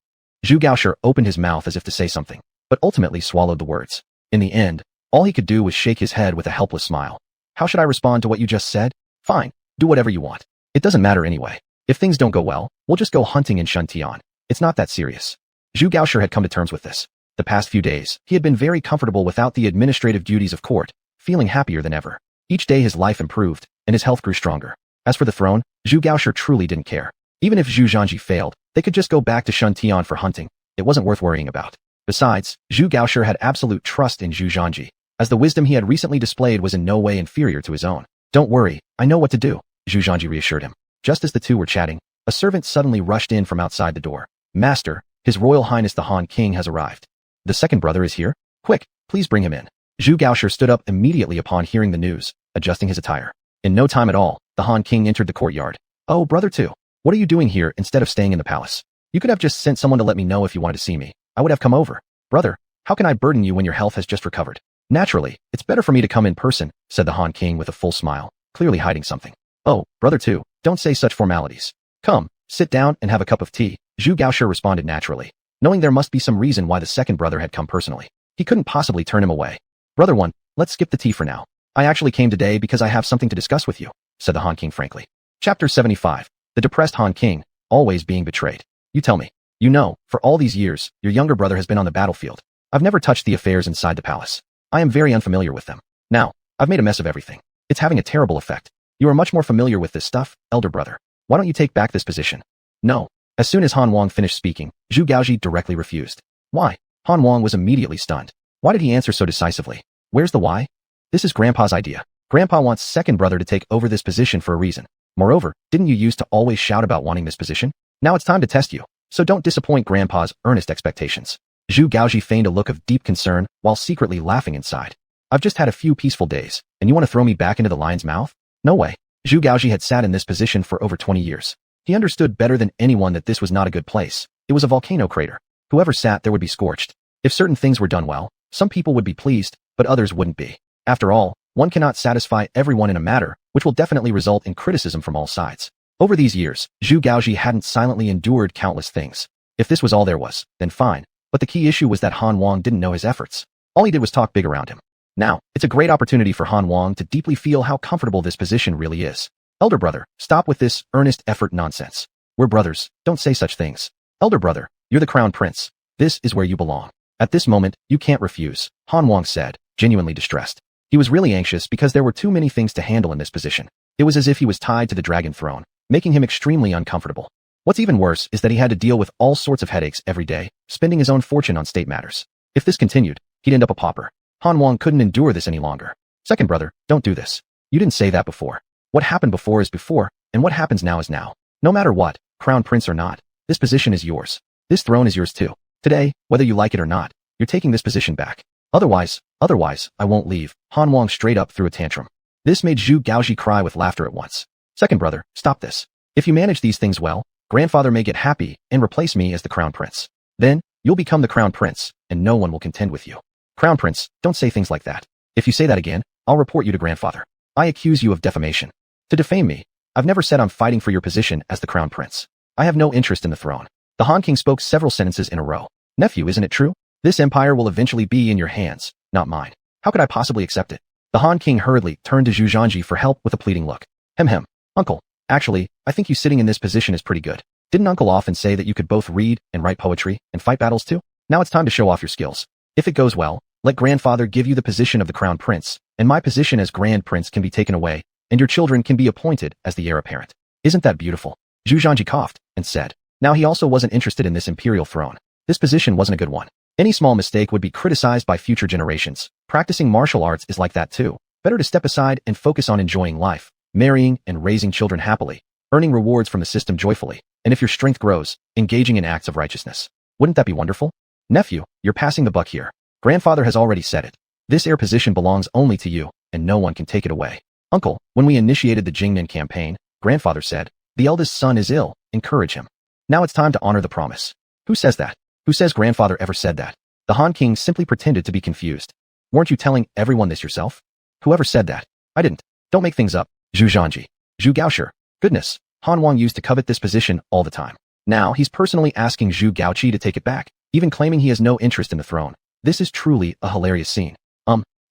Zhu Gaoshi opened his mouth as if to say something, but ultimately swallowed the words. In the end, all he could do was shake his head with a helpless smile. How should I respond to what you just said? Fine, do whatever you want. It doesn't matter anyway. If things don't go well, we'll just go hunting in Shuntian. It's not that serious. Zhu Gaoshi had come to terms with this. The past few days, he had been very comfortable without the administrative duties of court, feeling happier than ever. Each day his life improved, and his health grew stronger. As for the throne, Zhu Gaoshi truly didn't care. Even if Zhu Zhanji failed, they could just go back to Shuntian for hunting. It wasn't worth worrying about. Besides, Zhu Gaoshi had absolute trust in Zhu Zhanji, as the wisdom he had recently displayed was in no way inferior to his own. Don't worry, I know what to do, Zhu Zhanji reassured him. Just as the two were chatting, a servant suddenly rushed in from outside the door. Master, His Royal Highness the Han King has arrived. The second brother is here? Quick, please bring him in. Zhu Gaoshi stood up immediately upon hearing the news, adjusting his attire. In no time at all, the Han King entered the courtyard. Oh, brother too. What are you doing here instead of staying in the palace? You could have just sent someone to let me know if you wanted to see me. I would have come over. Brother, how can I burden you when your health has just recovered? Naturally, it's better for me to come in person, said the Han King with a full smile, clearly hiding something. Oh, brother too, don't say such formalities. Come, sit down and have a cup of tea. Zhu Gaoshi responded naturally, knowing there must be some reason why the second brother had come personally. He couldn't possibly turn him away. Brother one, let's skip the tea for now. I actually came today because I have something to discuss with you, said the Han King frankly. Chapter 75. The depressed Han King, always being betrayed. You tell me. You know, for all these years, your younger brother has been on the battlefield. I've never touched the affairs inside the palace. I am very unfamiliar with them. Now, I've made a mess of everything. It's having a terrible effect. You are much more familiar with this stuff, elder brother. Why don't you take back this position? No. As soon as Han Wang finished speaking, Zhu Gaoji directly refused. Why? Han Wang was immediately stunned. Why did he answer so decisively? Where's the why? This is Grandpa's idea. Grandpa wants second brother to take over this position for a reason. Moreover, didn't you used to always shout about wanting this position? Now it's time to test you. So don't disappoint Grandpa's earnest expectations. Zhu Gaoji feigned a look of deep concern while secretly laughing inside. I've just had a few peaceful days, and you want to throw me back into the lion's mouth? No way. Zhu Gaoji had sat in this position for over 20 years. He understood better than anyone that this was not a good place. It was a volcano crater. Whoever sat there would be scorched. If certain things were done well, some people would be pleased, but others wouldn't be. After all, one cannot satisfy everyone in a matter, which will definitely result in criticism from all sides. Over these years, Zhu Gaoji hadn't silently endured countless things. If this was all there was, then fine. But the key issue was that Han Wang didn't know his efforts. All he did was talk big around him. Now, it's a great opportunity for Han Wang to deeply feel how comfortable this position really is. Elder brother, stop with this earnest effort nonsense. We're brothers, don't say such things. Elder brother, you're the crown prince. This is where you belong. At this moment, you can't refuse, Han Wang said, genuinely distressed. He was really anxious because there were too many things to handle in this position. It was as if he was tied to the dragon throne, making him extremely uncomfortable. What's even worse is that he had to deal with all sorts of headaches every day, spending his own fortune on state matters. If this continued, he'd end up a pauper. Han Wang couldn't endure this any longer. Second brother, don't do this. You didn't say that before. What happened before is before, and what happens now is now. No matter what, crown prince or not, this position is yours. This throne is yours too. Today, whether you like it or not, you're taking this position back. Otherwise, I won't leave. Han Wang straight up threw a tantrum. This made Zhu Gaoji cry with laughter at once. Second brother, stop this. If you manage these things well, grandfather may get happy and replace me as the crown prince. Then, you'll become the crown prince, and no one will contend with you. Crown prince, don't say things like that. If you say that again, I'll report you to grandfather. I accuse you of defamation. To defame me, I've never said I'm fighting for your position as the crown prince. I have no interest in the throne. The Han King spoke several sentences in a row. Nephew, isn't it true? This empire will eventually be in your hands, not mine. How could I possibly accept it? The Han King hurriedly turned to Zhu Zhanji for help with a pleading look. Hem. Uncle, actually, I think you sitting in this position is pretty good. Didn't Uncle often say that you could both read and write poetry and fight battles too? Now it's time to show off your skills. If it goes well, let grandfather give you the position of the crown prince, and my position as grand prince can be taken away, and your children can be appointed as the heir apparent. Isn't that beautiful? Zhu Zhanji coughed and said. Now he also wasn't interested in this imperial throne. This position wasn't a good one. Any small mistake would be criticized by future generations. Practicing martial arts is like that too. Better to step aside and focus on enjoying life, marrying and raising children happily, earning rewards from the system joyfully, and if your strength grows, engaging in acts of righteousness. Wouldn't that be wonderful? Nephew, you're passing the buck here. Grandfather has already said it. This heir position belongs only to you, and no one can take it away. Uncle, when we initiated the Jingmen campaign, grandfather said, the eldest son is ill, encourage him. Now it's time to honor the promise. Who says that? Who says grandfather ever said that? The Han King simply pretended to be confused. Weren't you telling everyone this yourself? Whoever said that? I didn't. Don't make things up. Zhu Zhanji. Zhu Gaoshi. Goodness, Han Wang used to covet this position all the time. Now he's personally asking Zhu Gaoqi to take it back, even claiming he has no interest in the throne. This is truly a hilarious scene.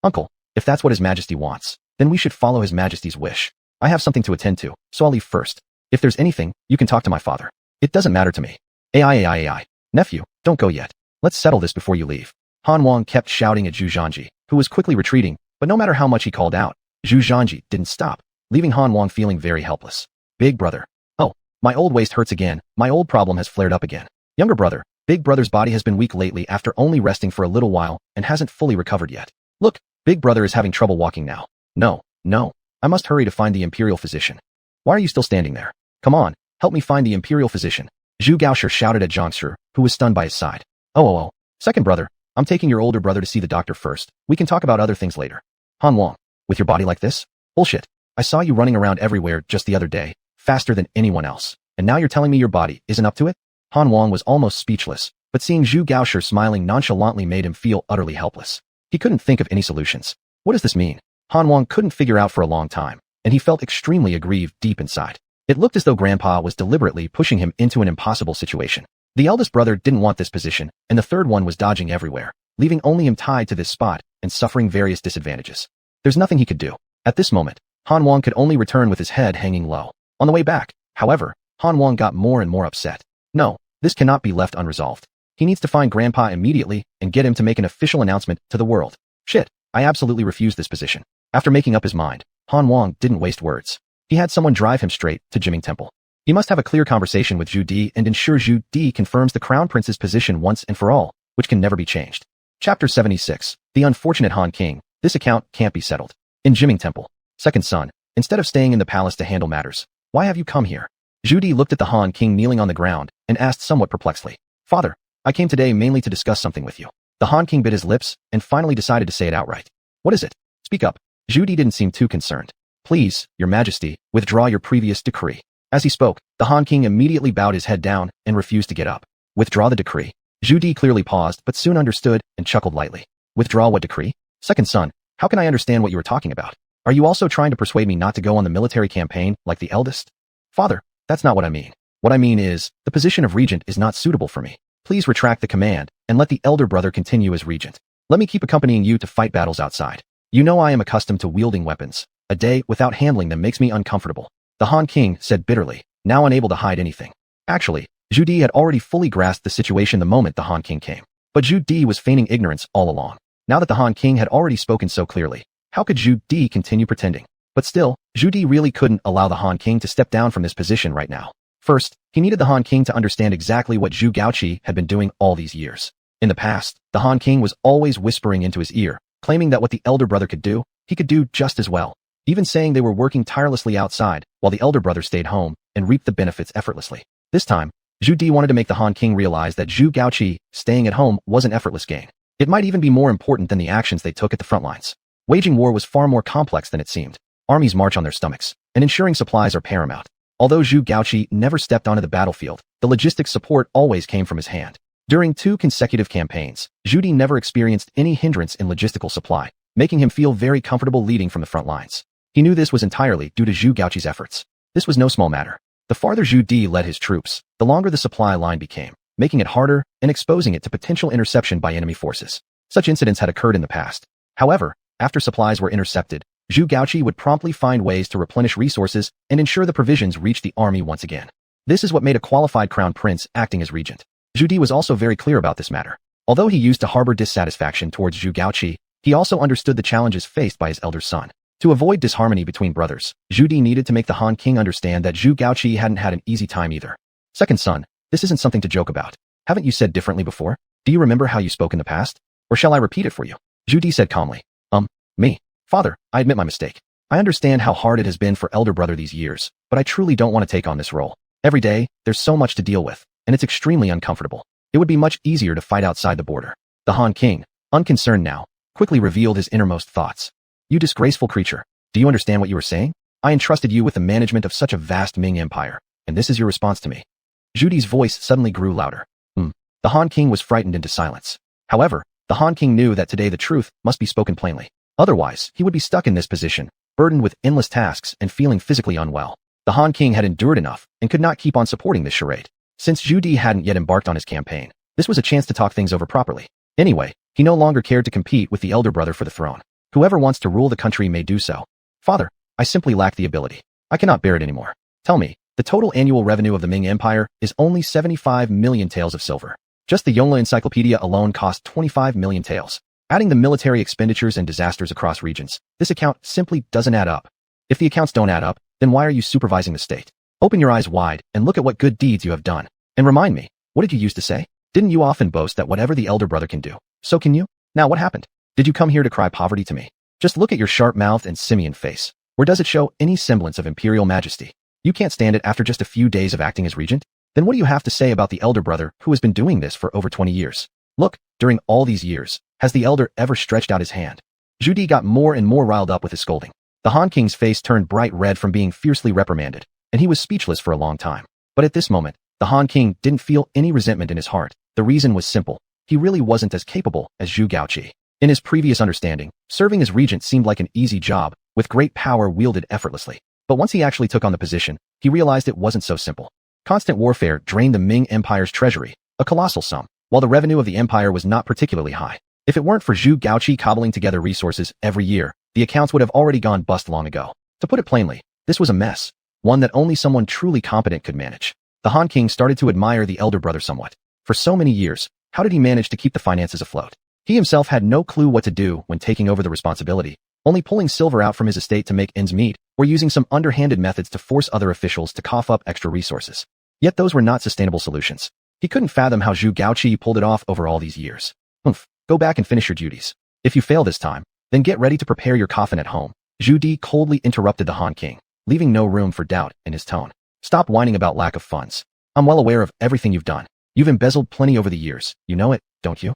Uncle, if that's what His Majesty wants, then we should follow His Majesty's wish. I have something to attend to, so I'll leave first. If there's anything, you can talk to my father. It doesn't matter to me. AI. Nephew, don't go yet. Let's settle this before you leave. Han Wang kept shouting at Zhu Zhanji, who was quickly retreating, but no matter how much he called out, Zhu Zhanji didn't stop, leaving Han Wang feeling very helpless. Big brother. Oh, my old waist hurts again. My old problem has flared up again. Younger brother. Big brother's body has been weak lately after only resting for a little while and hasn't fully recovered yet. Look, big brother is having trouble walking now. No. I must hurry to find the imperial physician. Why are you still standing there? Come on, help me find the imperial physician. Zhu Gaoshi shouted at Zhang Shi, who was stunned by his side. Oh. Second brother, I'm taking your older brother to see the doctor first. We can talk about other things later. Han Wang, with your body like this? Bullshit. I saw you running around everywhere just the other day, faster than anyone else. And now you're telling me your body isn't up to it? Han Wang was almost speechless, but seeing Zhu Gaoshi smiling nonchalantly made him feel utterly helpless. He couldn't think of any solutions. What does this mean? Han Wang couldn't figure out for a long time, and he felt extremely aggrieved deep inside. It looked as though Grandpa was deliberately pushing him into an impossible situation. The eldest brother didn't want this position, and the third one was dodging everywhere, leaving only him tied to this spot and suffering various disadvantages. There's nothing he could do. At this moment, Han Wang could only return with his head hanging low. On the way back, however, Han Wang got more and more upset. No, this cannot be left unresolved. He needs to find Grandpa immediately and get him to make an official announcement to the world. Shit, I absolutely refuse this position. After making up his mind, Han Wang didn't waste words. He had someone drive him straight to Jiming Temple. He must have a clear conversation with Zhu Di and ensure Zhu Di confirms the crown prince's position once and for all, which can never be changed. Chapter 76. The Unfortunate Han King. This account can't be settled. In Jiming Temple. Second son, instead of staying in the palace to handle matters, why have you come here? Zhu Di looked at the Han King kneeling on the ground and asked somewhat perplexedly. Father, I came today mainly to discuss something with you. The Han King bit his lips and finally decided to say it outright. What is it? Speak up. Zhu Di didn't seem too concerned. Please, Your Majesty, withdraw your previous decree. As he spoke, the Han King immediately bowed his head down and refused to get up. Withdraw the decree. Zhu Di clearly paused but soon understood and chuckled lightly. Withdraw what decree? Second son, how can I understand what you are talking about? Are you also trying to persuade me not to go on the military campaign like the eldest? Father, that's not what I mean. What I mean is, the position of regent is not suitable for me. Please retract the command and let the elder brother continue as regent. Let me keep accompanying you to fight battles outside. You know I am accustomed to wielding weapons. A day without handling them makes me uncomfortable. The Han King said bitterly, now unable to hide anything. Actually, Zhu Di had already fully grasped the situation the moment the Han King came. But Zhu Di was feigning ignorance all along. Now that the Han King had already spoken so clearly, how could Zhu Di continue pretending? But still, Zhu Di really couldn't allow the Han King to step down from this position right now. First, he needed the Han King to understand exactly what Zhu Gaoqi had been doing all these years. In the past, the Han King was always whispering into his ear, claiming that what the elder brother could do, he could do just as well. Even saying they were working tirelessly outside, while the elder brother stayed home and reaped the benefits effortlessly. This time, Zhu Di wanted to make the Han King realize that Zhu Gaoqi staying at home was an effortless gain. It might even be more important than the actions they took at the front lines. Waging war was far more complex than it seemed. Armies march on their stomachs, and ensuring supplies are paramount. Although Zhu Gaoqi never stepped onto the battlefield, the logistics support always came from his hand. During 2 consecutive campaigns, Zhu Di never experienced any hindrance in logistical supply, making him feel very comfortable leading from the front lines. He knew this was entirely due to Zhu Gaoqi's efforts. This was no small matter. The farther Zhu Di led his troops, the longer the supply line became, making it harder and exposing it to potential interception by enemy forces. Such incidents had occurred in the past. However, after supplies were intercepted, Zhu Gaoqi would promptly find ways to replenish resources and ensure the provisions reached the army once again. This is what made a qualified crown prince acting as regent. Zhu Di was also very clear about this matter. Although he used to harbor dissatisfaction towards Zhu Gaoqi, he also understood the challenges faced by his elder son. To avoid disharmony between brothers, Zhu Di needed to make the Han King understand that Zhu Gaoqi hadn't had an easy time either. Second son, this isn't something to joke about. Haven't you said differently before? Do you remember how you spoke in the past? Or shall I repeat it for you? Zhu Di said calmly. Me. Father, I admit my mistake. I understand how hard it has been for elder brother these years, but I truly don't want to take on this role. Every day, there's so much to deal with, and it's extremely uncomfortable. It would be much easier to fight outside the border. The Han King, unconcerned now, quickly revealed his innermost thoughts. You disgraceful creature. Do you understand what you were saying? I entrusted you with the management of such a vast Ming Empire, and this is your response to me. Zhu Di's voice suddenly grew louder. The Han King was frightened into silence. However, the Han King knew that today the truth must be spoken plainly. Otherwise, he would be stuck in this position, burdened with endless tasks and feeling physically unwell. The Han King had endured enough and could not keep on supporting this charade. Since Zhu Di hadn't yet embarked on his campaign, this was a chance to talk things over properly. Anyway, he no longer cared to compete with the elder brother for the throne. Whoever wants to rule the country may do so. Father, I simply lack the ability. I cannot bear it anymore. Tell me, the total annual revenue of the Ming Empire is only 75 million taels of silver. Just the Yongle Encyclopedia alone cost 25 million taels. Adding the military expenditures and disasters across regions, this account simply doesn't add up. If the accounts don't add up, then why are you supervising the state? Open your eyes wide and look at what good deeds you have done. And remind me, what did you used to say? Didn't you often boast that whatever the elder brother can do, so can you? Now what happened? Did you come here to cry poverty to me? Just look at your sharp mouth and simian face. Or does it show any semblance of imperial majesty? You can't stand it after just a few days of acting as regent? Then what do you have to say about the elder brother who has been doing this for over 20 years? Look, during all these years, has the elder ever stretched out his hand? Zhu Di got more and more riled up with his scolding. The Han King's face turned bright red from being fiercely reprimanded, and he was speechless for a long time. But at this moment, the Han King didn't feel any resentment in his heart. The reason was simple. He really wasn't as capable as Zhu Gaoqi. In his previous understanding, serving as regent seemed like an easy job, with great power wielded effortlessly. But once he actually took on the position, he realized it wasn't so simple. Constant warfare drained the Ming Empire's treasury, a colossal sum, while the revenue of the empire was not particularly high. If it weren't for Zhu Gaoqi cobbling together resources every year, the accounts would have already gone bust long ago. To put it plainly, this was a mess, one that only someone truly competent could manage. The Han King started to admire the elder brother somewhat. For so many years, how did he manage to keep the finances afloat? He himself had no clue what to do when taking over the responsibility, only pulling silver out from his estate to make ends meet, or using some underhanded methods to force other officials to cough up extra resources. Yet those were not sustainable solutions. He couldn't fathom how Zhu Gaoqi pulled it off over all these years. Go back and finish your duties. If you fail this time, then get ready to prepare your coffin at home. Zhu Di coldly interrupted the Han King, leaving no room for doubt in his tone. Stop whining about lack of funds. I'm well aware of everything you've done. You've embezzled plenty over the years. You know it, don't you?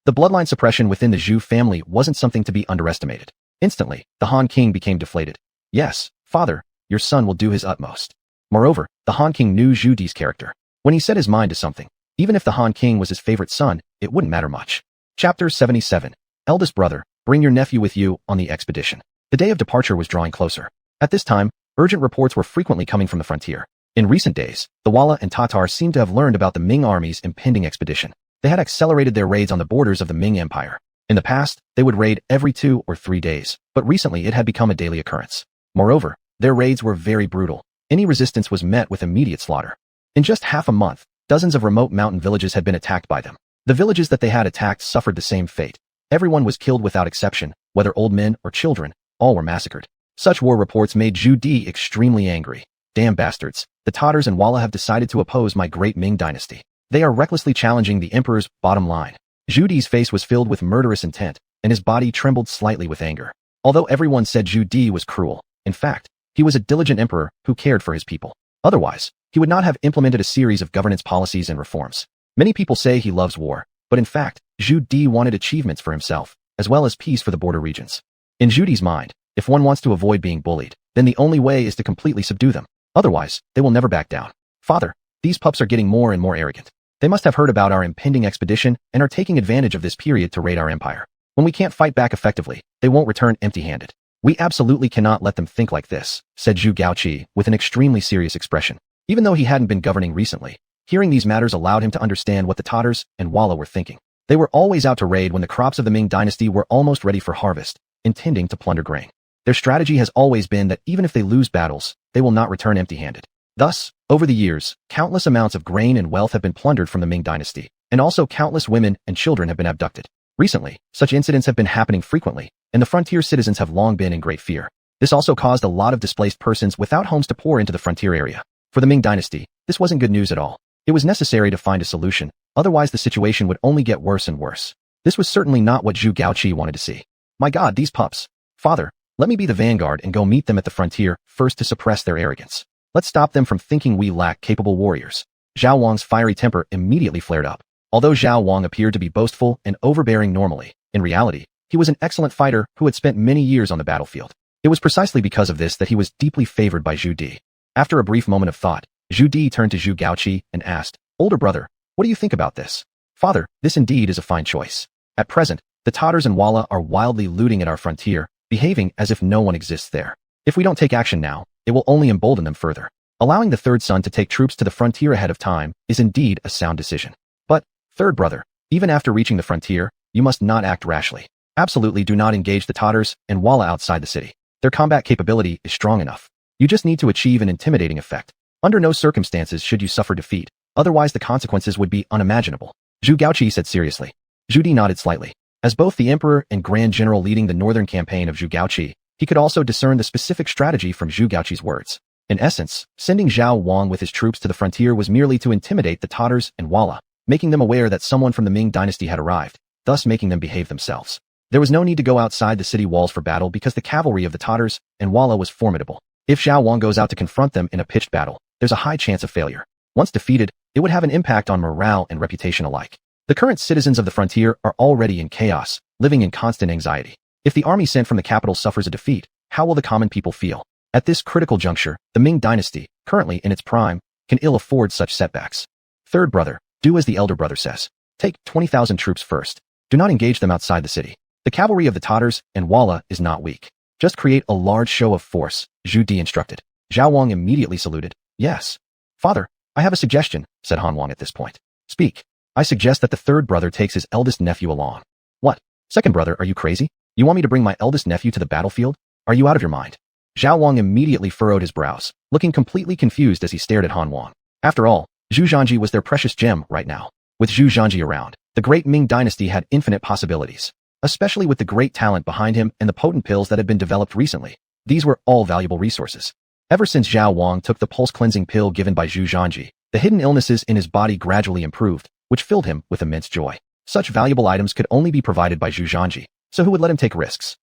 The bloodline suppression within the Zhu family wasn't something to be underestimated. Instantly, the Han King became deflated. Yes, father, your son will do his utmost. Moreover, the Han King knew Zhu Di's character. When he set his mind to something, even if the Han King was his favorite son, it wouldn't matter much. Chapter 77. Eldest brother, bring your nephew with you on the expedition. The day of departure was drawing closer. At this time, urgent reports were frequently coming from the frontier. In recent days, the Walla and Tatar seemed to have learned about the Ming army's impending expedition. They had accelerated their raids on the borders of the Ming Empire. In the past, they would raid every 2 or 3 days, but recently it had become a daily occurrence. Moreover, their raids were very brutal. Any resistance was met with immediate slaughter. In just half a month, dozens of remote mountain villages had been attacked by them. The villages that they had attacked suffered the same fate. Everyone was killed without exception, whether old men or children, all were massacred. Such war reports made Zhu Di extremely angry. Damn bastards, the Tatars and Walla have decided to oppose my great Ming dynasty. They are recklessly challenging the emperor's bottom line. Zhu Di's face was filled with murderous intent, and his body trembled slightly with anger. Although everyone said Zhu Di was cruel, in fact, he was a diligent emperor who cared for his people. Otherwise, he would not have implemented a series of governance policies and reforms. Many people say he loves war, but in fact, Zhu Di wanted achievements for himself, as well as peace for the border regions. In Zhu Di's mind, if one wants to avoid being bullied, then the only way is to completely subdue them. Otherwise, they will never back down. Father, these pups are getting more and more arrogant. They must have heard about our impending expedition and are taking advantage of this period to raid our empire. When we can't fight back effectively, they won't return empty-handed. We absolutely cannot let them think like this, said Zhu Gaoqi with an extremely serious expression. Even though he hadn't been governing recently, hearing these matters allowed him to understand what the Tatars and Walla were thinking. They were always out to raid when the crops of the Ming dynasty were almost ready for harvest, intending to plunder grain. Their strategy has always been that even if they lose battles, they will not return empty-handed. Thus, over the years, countless amounts of grain and wealth have been plundered from the Ming dynasty, and also countless women and children have been abducted. Recently, such incidents have been happening frequently, and the frontier citizens have long been in great fear. This also caused a lot of displaced persons without homes to pour into the frontier area. For the Ming dynasty, this wasn't good news at all. It was necessary to find a solution, otherwise the situation would only get worse and worse. This was certainly not what Zhu Gaoqi wanted to see. My God, these pups. Father, let me be the vanguard and go meet them at the frontier first to suppress their arrogance. Let's stop them from thinking we lack capable warriors. Zhao Wang's fiery temper immediately flared up. Although Zhao Wang appeared to be boastful and overbearing normally, in reality, he was an excellent fighter who had spent many years on the battlefield. It was precisely because of this that he was deeply favored by Zhu Di. After a brief moment of thought, Zhu Di turned to Zhu Gaoqi and asked, Older brother, what do you think about this? Father, this indeed is a fine choice. At present, the Tatars and Walla are wildly looting at our frontier, behaving as if no one exists there. If we don't take action now, it will only embolden them further. Allowing the third son to take troops to the frontier ahead of time is indeed a sound decision. But, third brother, even after reaching the frontier, you must not act rashly. Absolutely do not engage the Tatars and Walla outside the city. Their combat capability is strong enough. You just need to achieve an intimidating effect. Under no circumstances should you suffer defeat, otherwise the consequences would be unimaginable. Zhu Gaoqi said seriously. Zhu Di nodded slightly. As both the emperor and grand general leading the northern campaign of Zhu Gaoqi, he could also discern the specific strategy from Zhu Gaoqi's words. In essence, sending Zhao Wang with his troops to the frontier was merely to intimidate the Tatars and Walla, making them aware that someone from the Ming dynasty had arrived, thus making them behave themselves. There was no need to go outside the city walls for battle because the cavalry of the Tatars and Walla was formidable. If Zhao Wang goes out to confront them in a pitched battle, there's a high chance of failure. Once defeated, it would have an impact on morale and reputation alike. The current citizens of the frontier are already in chaos, living in constant anxiety. If the army sent from the capital suffers a defeat, how will the common people feel? At this critical juncture, the Ming dynasty, currently in its prime, can ill afford such setbacks. Third brother, do as the elder brother says. Take 20,000 troops first. Do not engage them outside the city. The cavalry of the Tatars and Walla is not weak. Just create a large show of force, Zhu Di instructed. Zhao Wang immediately saluted. Yes. Father, I have a suggestion, said Han Wang at this point. Speak. I suggest that the third brother takes his eldest nephew along. What? Second brother, are you crazy? You want me to bring my eldest nephew to the battlefield? Are you out of your mind? Zhao Wang immediately furrowed his brows, looking completely confused as he stared at Han Wang. After all, Zhu Zhanji was their precious gem right now. With Zhu Zhanji around, The great Ming Dynasty had infinite possibilities, especially with the great talent behind him and the potent pills that had been developed recently. These were all valuable resources. Ever since Zhao Wang took the pulse-cleansing pill given by Zhu Zhanji, the hidden illnesses in his body gradually improved, which filled him with immense joy. Such valuable items could only be provided by Zhu Zhanji, so who would let him take risks?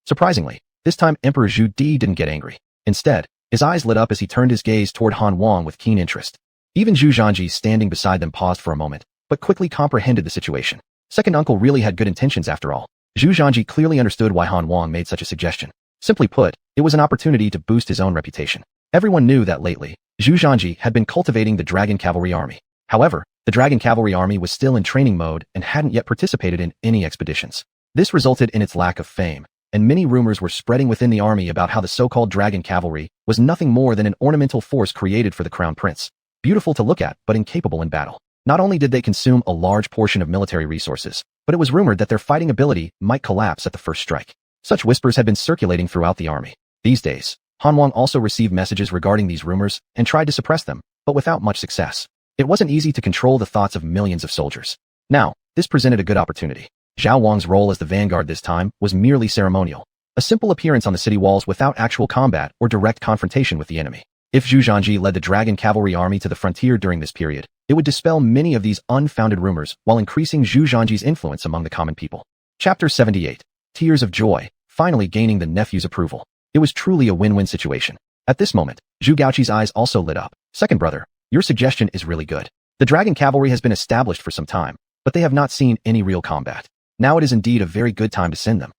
Surprisingly, this time Emperor Zhu Di didn't get angry. Instead, his eyes lit up as he turned his gaze toward Han Wang with keen interest. Even Zhu Zhanji standing beside them paused for a moment, but quickly comprehended the situation. Second uncle really had good intentions after all. Zhu Zhanji clearly understood why Han Wang made such a suggestion. Simply put, it was an opportunity to boost his own reputation. Everyone knew that lately, Zhu Zhanji had been cultivating the Dragon Cavalry Army. However, the Dragon Cavalry Army was still in training mode and hadn't yet participated in any expeditions. This resulted in its lack of fame, and many rumors were spreading within the army about how the so-called Dragon Cavalry was nothing more than an ornamental force created for the Crown Prince. Beautiful to look at, but incapable in battle. Not only did they consume a large portion of military resources, but it was rumored that their fighting ability might collapse at the first strike. Such whispers had been circulating throughout the army. These days, Han Wang also received messages regarding these rumors and tried to suppress them, but without much success. It wasn't easy to control the thoughts of millions of soldiers. Now, this presented a good opportunity. Zhao Wang's role as the vanguard this time was merely ceremonial, a simple appearance on the city walls without actual combat or direct confrontation with the enemy. If Zhu Zhanji led the Dragon Cavalry Army to the frontier during this period, it would dispel many of these unfounded rumors while increasing Zhu Zhanji's influence among the common people. Chapter 78. Tears of Joy, finally gaining the nephew's approval. It was truly a win-win situation. At this moment, Zhu Gaoqi's eyes also lit up. Second brother, your suggestion is really good. The Dragon Cavalry has been established for some time, but they have not seen any real combat. Now it is indeed a very good time to send them.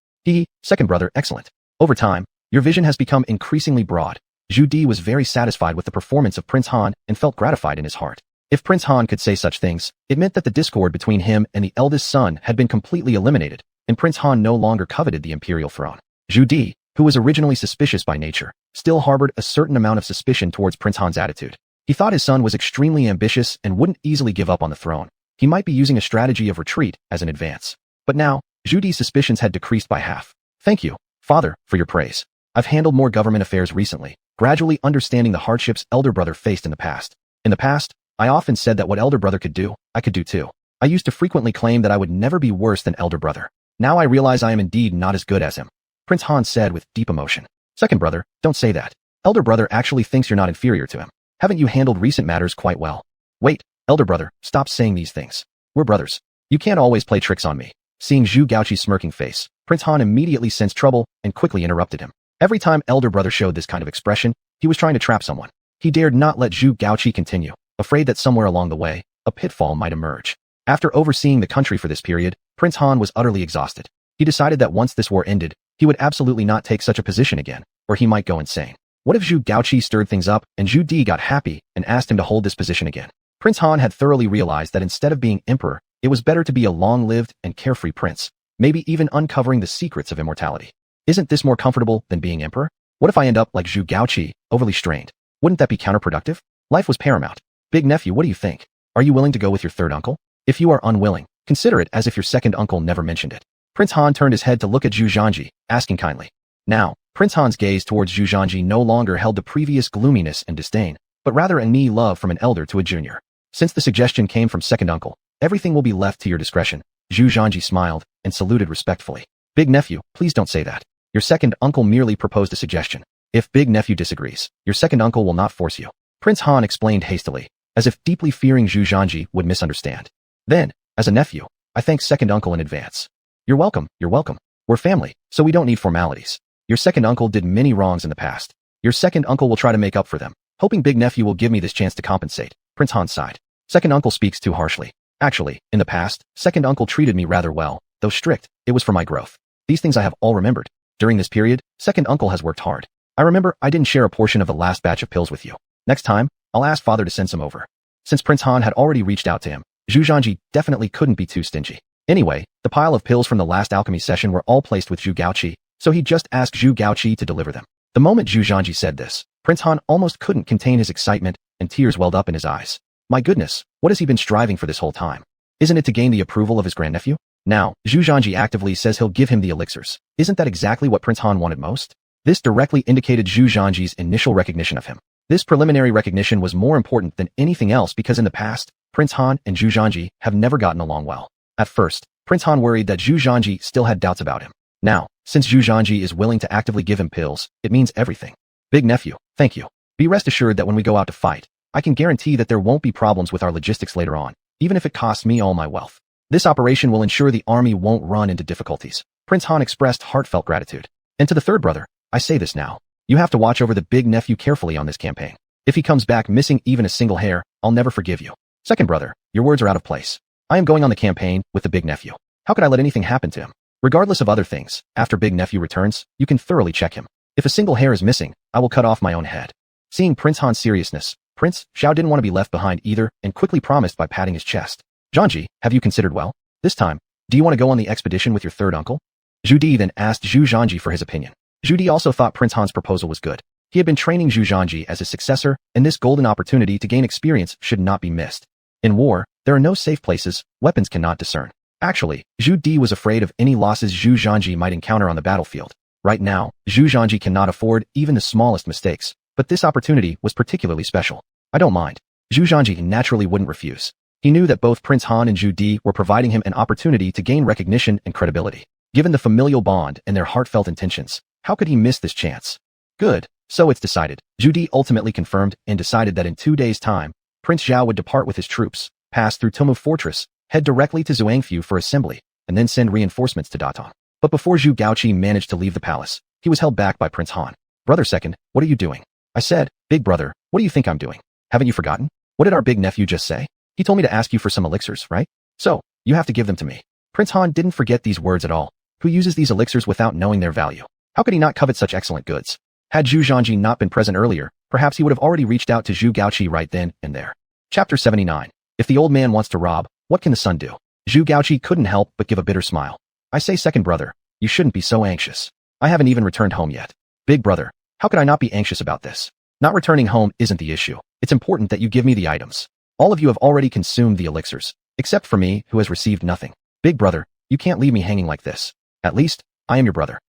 Second brother, excellent. Over time, your vision has become increasingly broad. Zhu Di was very satisfied with the performance of Prince Han and felt gratified in his heart. If Prince Han could say such things, it meant that the discord between him and the eldest son had been completely eliminated, and Prince Han no longer coveted the imperial throne. Zhu Di, who was originally suspicious by nature, still harbored a certain amount of suspicion towards Prince Han's attitude. He thought his son was extremely ambitious and wouldn't easily give up on the throne. He might be using a strategy of retreat as an advance. But now, Zhu Di's suspicions had decreased by half. Thank you, father, for your praise. I've handled more government affairs recently, gradually understanding the hardships elder brother faced in the past. In the past, I often said that what elder brother could do, I could do too. I used to frequently claim that I would never be worse than elder brother. Now I realize I am indeed not as good as him. Prince Han said with deep emotion. Second brother, don't say that. Elder brother actually thinks you're not inferior to him. Haven't you handled recent matters quite well? Wait, elder brother, stop saying these things. We're brothers. You can't always play tricks on me. Seeing Zhu Gaoqi's smirking face, Prince Han immediately sensed trouble and quickly interrupted him. Every time elder brother showed this kind of expression, he was trying to trap someone. He dared not let Zhu Gaoqi continue, afraid that somewhere along the way, a pitfall might emerge. After overseeing the country for this period, Prince Han was utterly exhausted. He decided that once this war ended, he would absolutely not take such a position again, or he might go insane. What if Zhu Gaoqi stirred things up and Zhu Di got happy and asked him to hold this position again? Prince Han had thoroughly realized that instead of being emperor, it was better to be a long-lived and carefree prince, maybe even uncovering the secrets of immortality. Isn't this more comfortable than being emperor? What if I end up like Zhu Gaoqi, overly strained? Wouldn't that be counterproductive? Life was paramount. Big nephew, what do you think? Are you willing to go with your third uncle? If you are unwilling, consider it as if your second uncle never mentioned it. Prince Han turned his head to look at Zhu Zhanji, asking kindly. Now, Prince Han's gaze towards Zhu Zhanji no longer held the previous gloominess and disdain, but rather a knee love from an elder to a junior. Since the suggestion came from second uncle, everything will be left to your discretion. Zhu Zhanji smiled and saluted respectfully. Big nephew, please don't say that. Your second uncle merely proposed a suggestion. If big nephew disagrees, your second uncle will not force you. Prince Han explained hastily, as if deeply fearing Zhu Zhanji would misunderstand. Then, as a nephew, I thank second uncle in advance. You're welcome, you're welcome. We're family, so we don't need formalities. Your second uncle did many wrongs in the past. Your second uncle will try to make up for them, hoping big nephew will give me this chance to compensate. Prince Han sighed. Second uncle speaks too harshly. Actually, in the past, second uncle treated me rather well, though strict, it was for my growth. These things I have all remembered. During this period, second uncle has worked hard. I remember I didn't share a portion of the last batch of pills with you. Next time, I'll ask father to send some over. Since Prince Han had already reached out to him, Zhu Zhanji definitely couldn't be too stingy. Anyway, the pile of pills from the last alchemy session were all placed with Zhu Gaoqi, so he just asked Zhu Gaoqi to deliver them. The moment Zhu Zhanji said this, Prince Han almost couldn't contain his excitement, and tears welled up in his eyes. My goodness, what has he been striving for this whole time? Isn't it to gain the approval of his grandnephew? Now, Zhu Zhanji actively says he'll give him the elixirs. Isn't that exactly what Prince Han wanted most? This directly indicated Zhu Zhanji's initial recognition of him. This preliminary recognition was more important than anything else because in the past, Prince Han and Zhu Zhanji have never gotten along well. At first, Prince Han worried that Zhu Zhanji still had doubts about him. Now, since Zhu Zhanji is willing to actively give him pills, it means everything. Big nephew, thank you. Be rest assured that when we go out to fight, I can guarantee that there won't be problems with our logistics later on, even if it costs me all my wealth. This operation will ensure the army won't run into difficulties. Prince Han expressed heartfelt gratitude. And to the third brother, I say this now. You have to watch over the big nephew carefully on this campaign. If he comes back missing even a single hair, I'll never forgive you. Second brother, your words are out of place. I am going on the campaign with the big nephew. How could I let anything happen to him? Regardless of other things, after big nephew returns, you can thoroughly check him. If a single hair is missing, I will cut off my own head. Seeing Prince Han's seriousness, Prince Xiao didn't want to be left behind either and quickly promised by patting his chest. Zhanji, have you considered well? This time, do you want to go on the expedition with your third uncle? Zhu Di then asked Zhu Zhanji for his opinion. Zhu Di also thought Prince Han's proposal was good. He had been training Zhu Zhanji as his successor, and this golden opportunity to gain experience should not be missed. In war, there are no safe places, weapons cannot discern. Actually, Zhu Di was afraid of any losses Zhu Zhanji might encounter on the battlefield. Right now, Zhu Zhanji cannot afford even the smallest mistakes, but this opportunity was particularly special. I don't mind. Zhu Zhanji naturally wouldn't refuse. He knew that both Prince Han and Zhu Di were providing him an opportunity to gain recognition and credibility. Given the familial bond and their heartfelt intentions, how could he miss this chance? Good. So it's decided. Zhu Di ultimately confirmed and decided that in 2 days' time, Prince Zhao would depart with his troops, pass through Tumu Fortress, head directly to Xuanhuan for assembly, and then send reinforcements to Datong. But before Zhu Gaoqi managed to leave the palace, he was held back by Prince Han. Brother second, what are you doing? I said, big brother, what do you think I'm doing? Haven't you forgotten? What did our big nephew just say? He told me to ask you for some elixirs, right? So, you have to give them to me. Prince Han didn't forget these words at all. Who uses these elixirs without knowing their value? How could he not covet such excellent goods? Had Zhu Zhanji not been present earlier, perhaps he would have already reached out to Zhu Gaoqi right then and there. Chapter 79. If the old man wants to rob, what can the son do? Zhu Gaoqi couldn't help but give a bitter smile. I say second brother, you shouldn't be so anxious. I haven't even returned home yet. Big brother, how could I not be anxious about this? Not returning home isn't the issue. It's important that you give me the items. All of you have already consumed the elixirs, except for me, who has received nothing. Big brother, you can't leave me hanging like this. At least, I am your brother.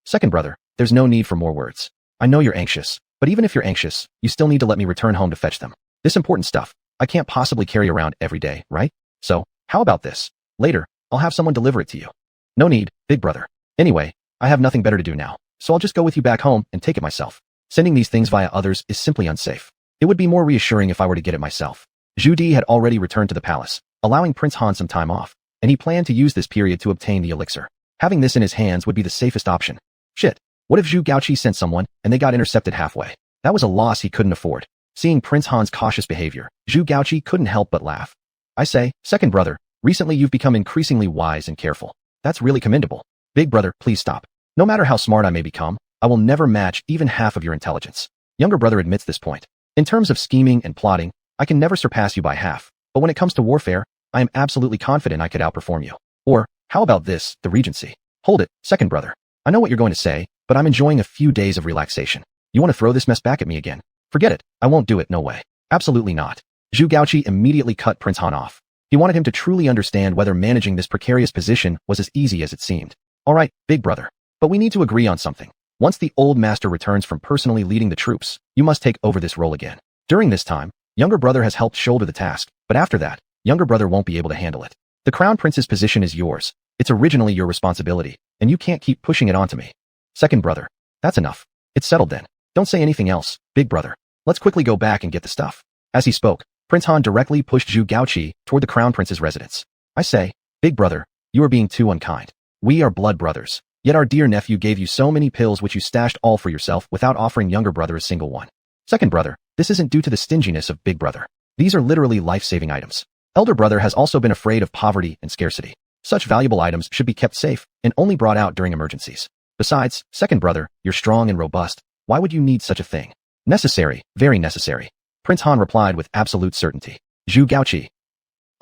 Second brother, there's no need for more words. I know you're anxious, but even if you're anxious, you still need to let me return home to fetch them. This important stuff, I can't possibly carry around every day, right? So, how about this? Later, I'll have someone deliver it to you. No need, big brother. Anyway, I have nothing better to do now, so I'll just go with you back home and take it myself. Sending these things via others is simply unsafe. It would be more reassuring if I were to get it myself. Zhu Di had already returned to the palace, allowing Prince Han some time off, and he planned to use this period to obtain the elixir. Having this in his hands would be the safest option. Shit, what if Zhu Gaoqi sent someone and they got intercepted halfway? That was a loss he couldn't afford. Seeing Prince Han's cautious behavior, Zhu Gaoqi couldn't help but laugh. I say, second brother, recently you've become increasingly wise and careful. That's really commendable. Big brother, please stop. No matter how smart I may become, I will never match even half of your intelligence. Younger brother admits this point. In terms of scheming and plotting, I can never surpass you by half, but when it comes to warfare, I am absolutely confident I could outperform you. Or, how about this, the Regency? Hold it, second brother. I know what you're going to say, but I'm enjoying a few days of relaxation. You want to throw this mess back at me again? Forget it, I won't do it, no way. Absolutely not. Zhu Gaoqi immediately cut Prince Han off. He wanted him to truly understand whether managing this precarious position was as easy as it seemed. Alright, big brother. But we need to agree on something. Once the old master returns from personally leading the troops, you must take over this role again. During this time, younger brother has helped shoulder the task, but after that, younger brother won't be able to handle it. The crown prince's position is yours. It's originally your responsibility, and you can't keep pushing it onto me. Second brother, that's enough. It's settled then. Don't say anything else, big brother. Let's quickly go back and get the stuff. As he spoke, Prince Han directly pushed Zhu Gaoqi toward the crown prince's residence. I say, big brother, you are being too unkind. We are blood brothers, yet our dear nephew gave you so many pills which you stashed all for yourself without offering younger brother a single one. Second brother, this isn't due to the stinginess of big brother. These are literally life-saving items. Elder brother has also been afraid of poverty and scarcity. Such valuable items should be kept safe and only brought out during emergencies. Besides, second brother, you're strong and robust. Why would you need such a thing? Necessary, very necessary. Prince Han replied with absolute certainty. Zhu Gaoqi.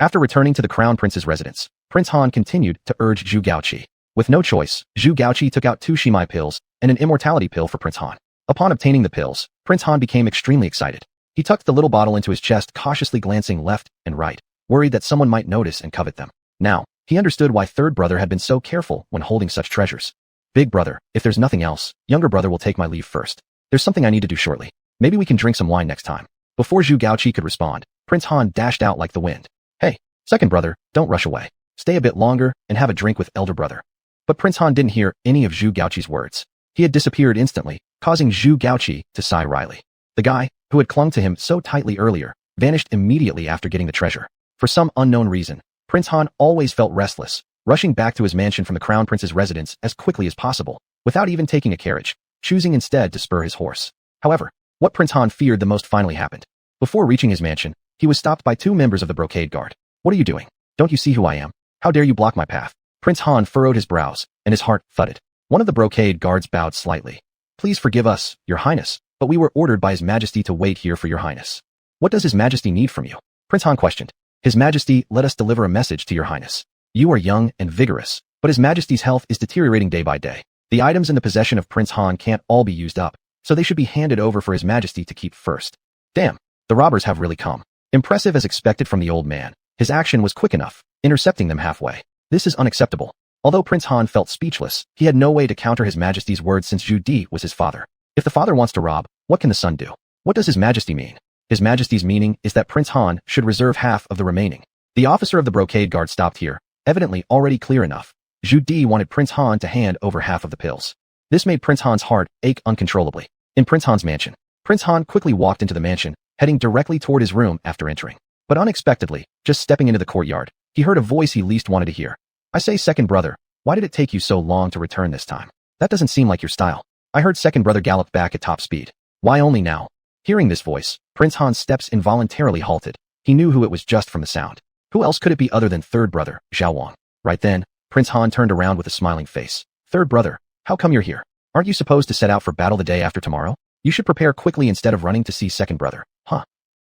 After returning to the crown prince's residence, Prince Han continued to urge Zhu Gaoqi. With no choice, Zhu Gaoqi took out 2 Shimai pills and an immortality pill for Prince Han. Upon obtaining the pills, Prince Han became extremely excited. He tucked the little bottle into his chest, cautiously glancing left and right, worried that someone might notice and covet them. Now, he understood why third brother had been so careful when holding such treasures. Big brother, if there's nothing else, younger brother will take my leave first. There's something I need to do shortly. Maybe we can drink some wine next time. Before Zhu Gaoqi could respond, Prince Han dashed out like the wind. Hey, second brother, don't rush away. Stay a bit longer and have a drink with elder brother. But Prince Han didn't hear any of Zhu Gaoqi's words. He had disappeared instantly, causing Zhu Gaoqi to sigh wryly. The guy, who had clung to him so tightly earlier, vanished immediately after getting the treasure. For some unknown reason, Prince Han always felt restless, rushing back to his mansion from the Crown Prince's residence as quickly as possible, without even taking a carriage, choosing instead to spur his horse. However, what Prince Han feared the most finally happened. Before reaching his mansion, he was stopped by two members of the brocade guard. What are you doing? Don't you see who I am? How dare you block my path? Prince Han furrowed his brows, and his heart thudded. One of the brocade guards bowed slightly. Please forgive us, Your Highness, but we were ordered by His Majesty to wait here for Your Highness. What does His Majesty need from you? Prince Han questioned. His Majesty let us deliver a message to Your Highness. You are young and vigorous, but His Majesty's health is deteriorating day by day. The items in the possession of Prince Han can't all be used up, so they should be handed over for His Majesty to keep first. Damn, the robbers have really come. Impressive as expected from the old man, his action was quick enough, intercepting them halfway. This is unacceptable. Although Prince Han felt speechless, he had no way to counter His Majesty's words since Zhu Di was his father. If the father wants to rob, what can the son do? What does His Majesty mean? His Majesty's meaning is that Prince Han should reserve half of the remaining. The officer of the brocade guard stopped here, evidently already clear enough. Zhu Di wanted Prince Han to hand over half of the pills. This made Prince Han's heart ache uncontrollably. In Prince Han's mansion, Prince Han quickly walked into the mansion, heading directly toward his room after entering. But unexpectedly, just stepping into the courtyard, he heard a voice he least wanted to hear. I say, second brother, why did it take you so long to return this time? That doesn't seem like your style. I heard second brother galloped back at top speed. Why only now? Hearing this voice, Prince Han's steps involuntarily halted. He knew who it was just from the sound. Who else could it be other than third brother, Xuanhuan? Right then, Prince Han turned around with a smiling face. Third brother, how come you're here? Aren't you supposed to set out for battle the day after tomorrow? You should prepare quickly instead of running to see second brother. Huh?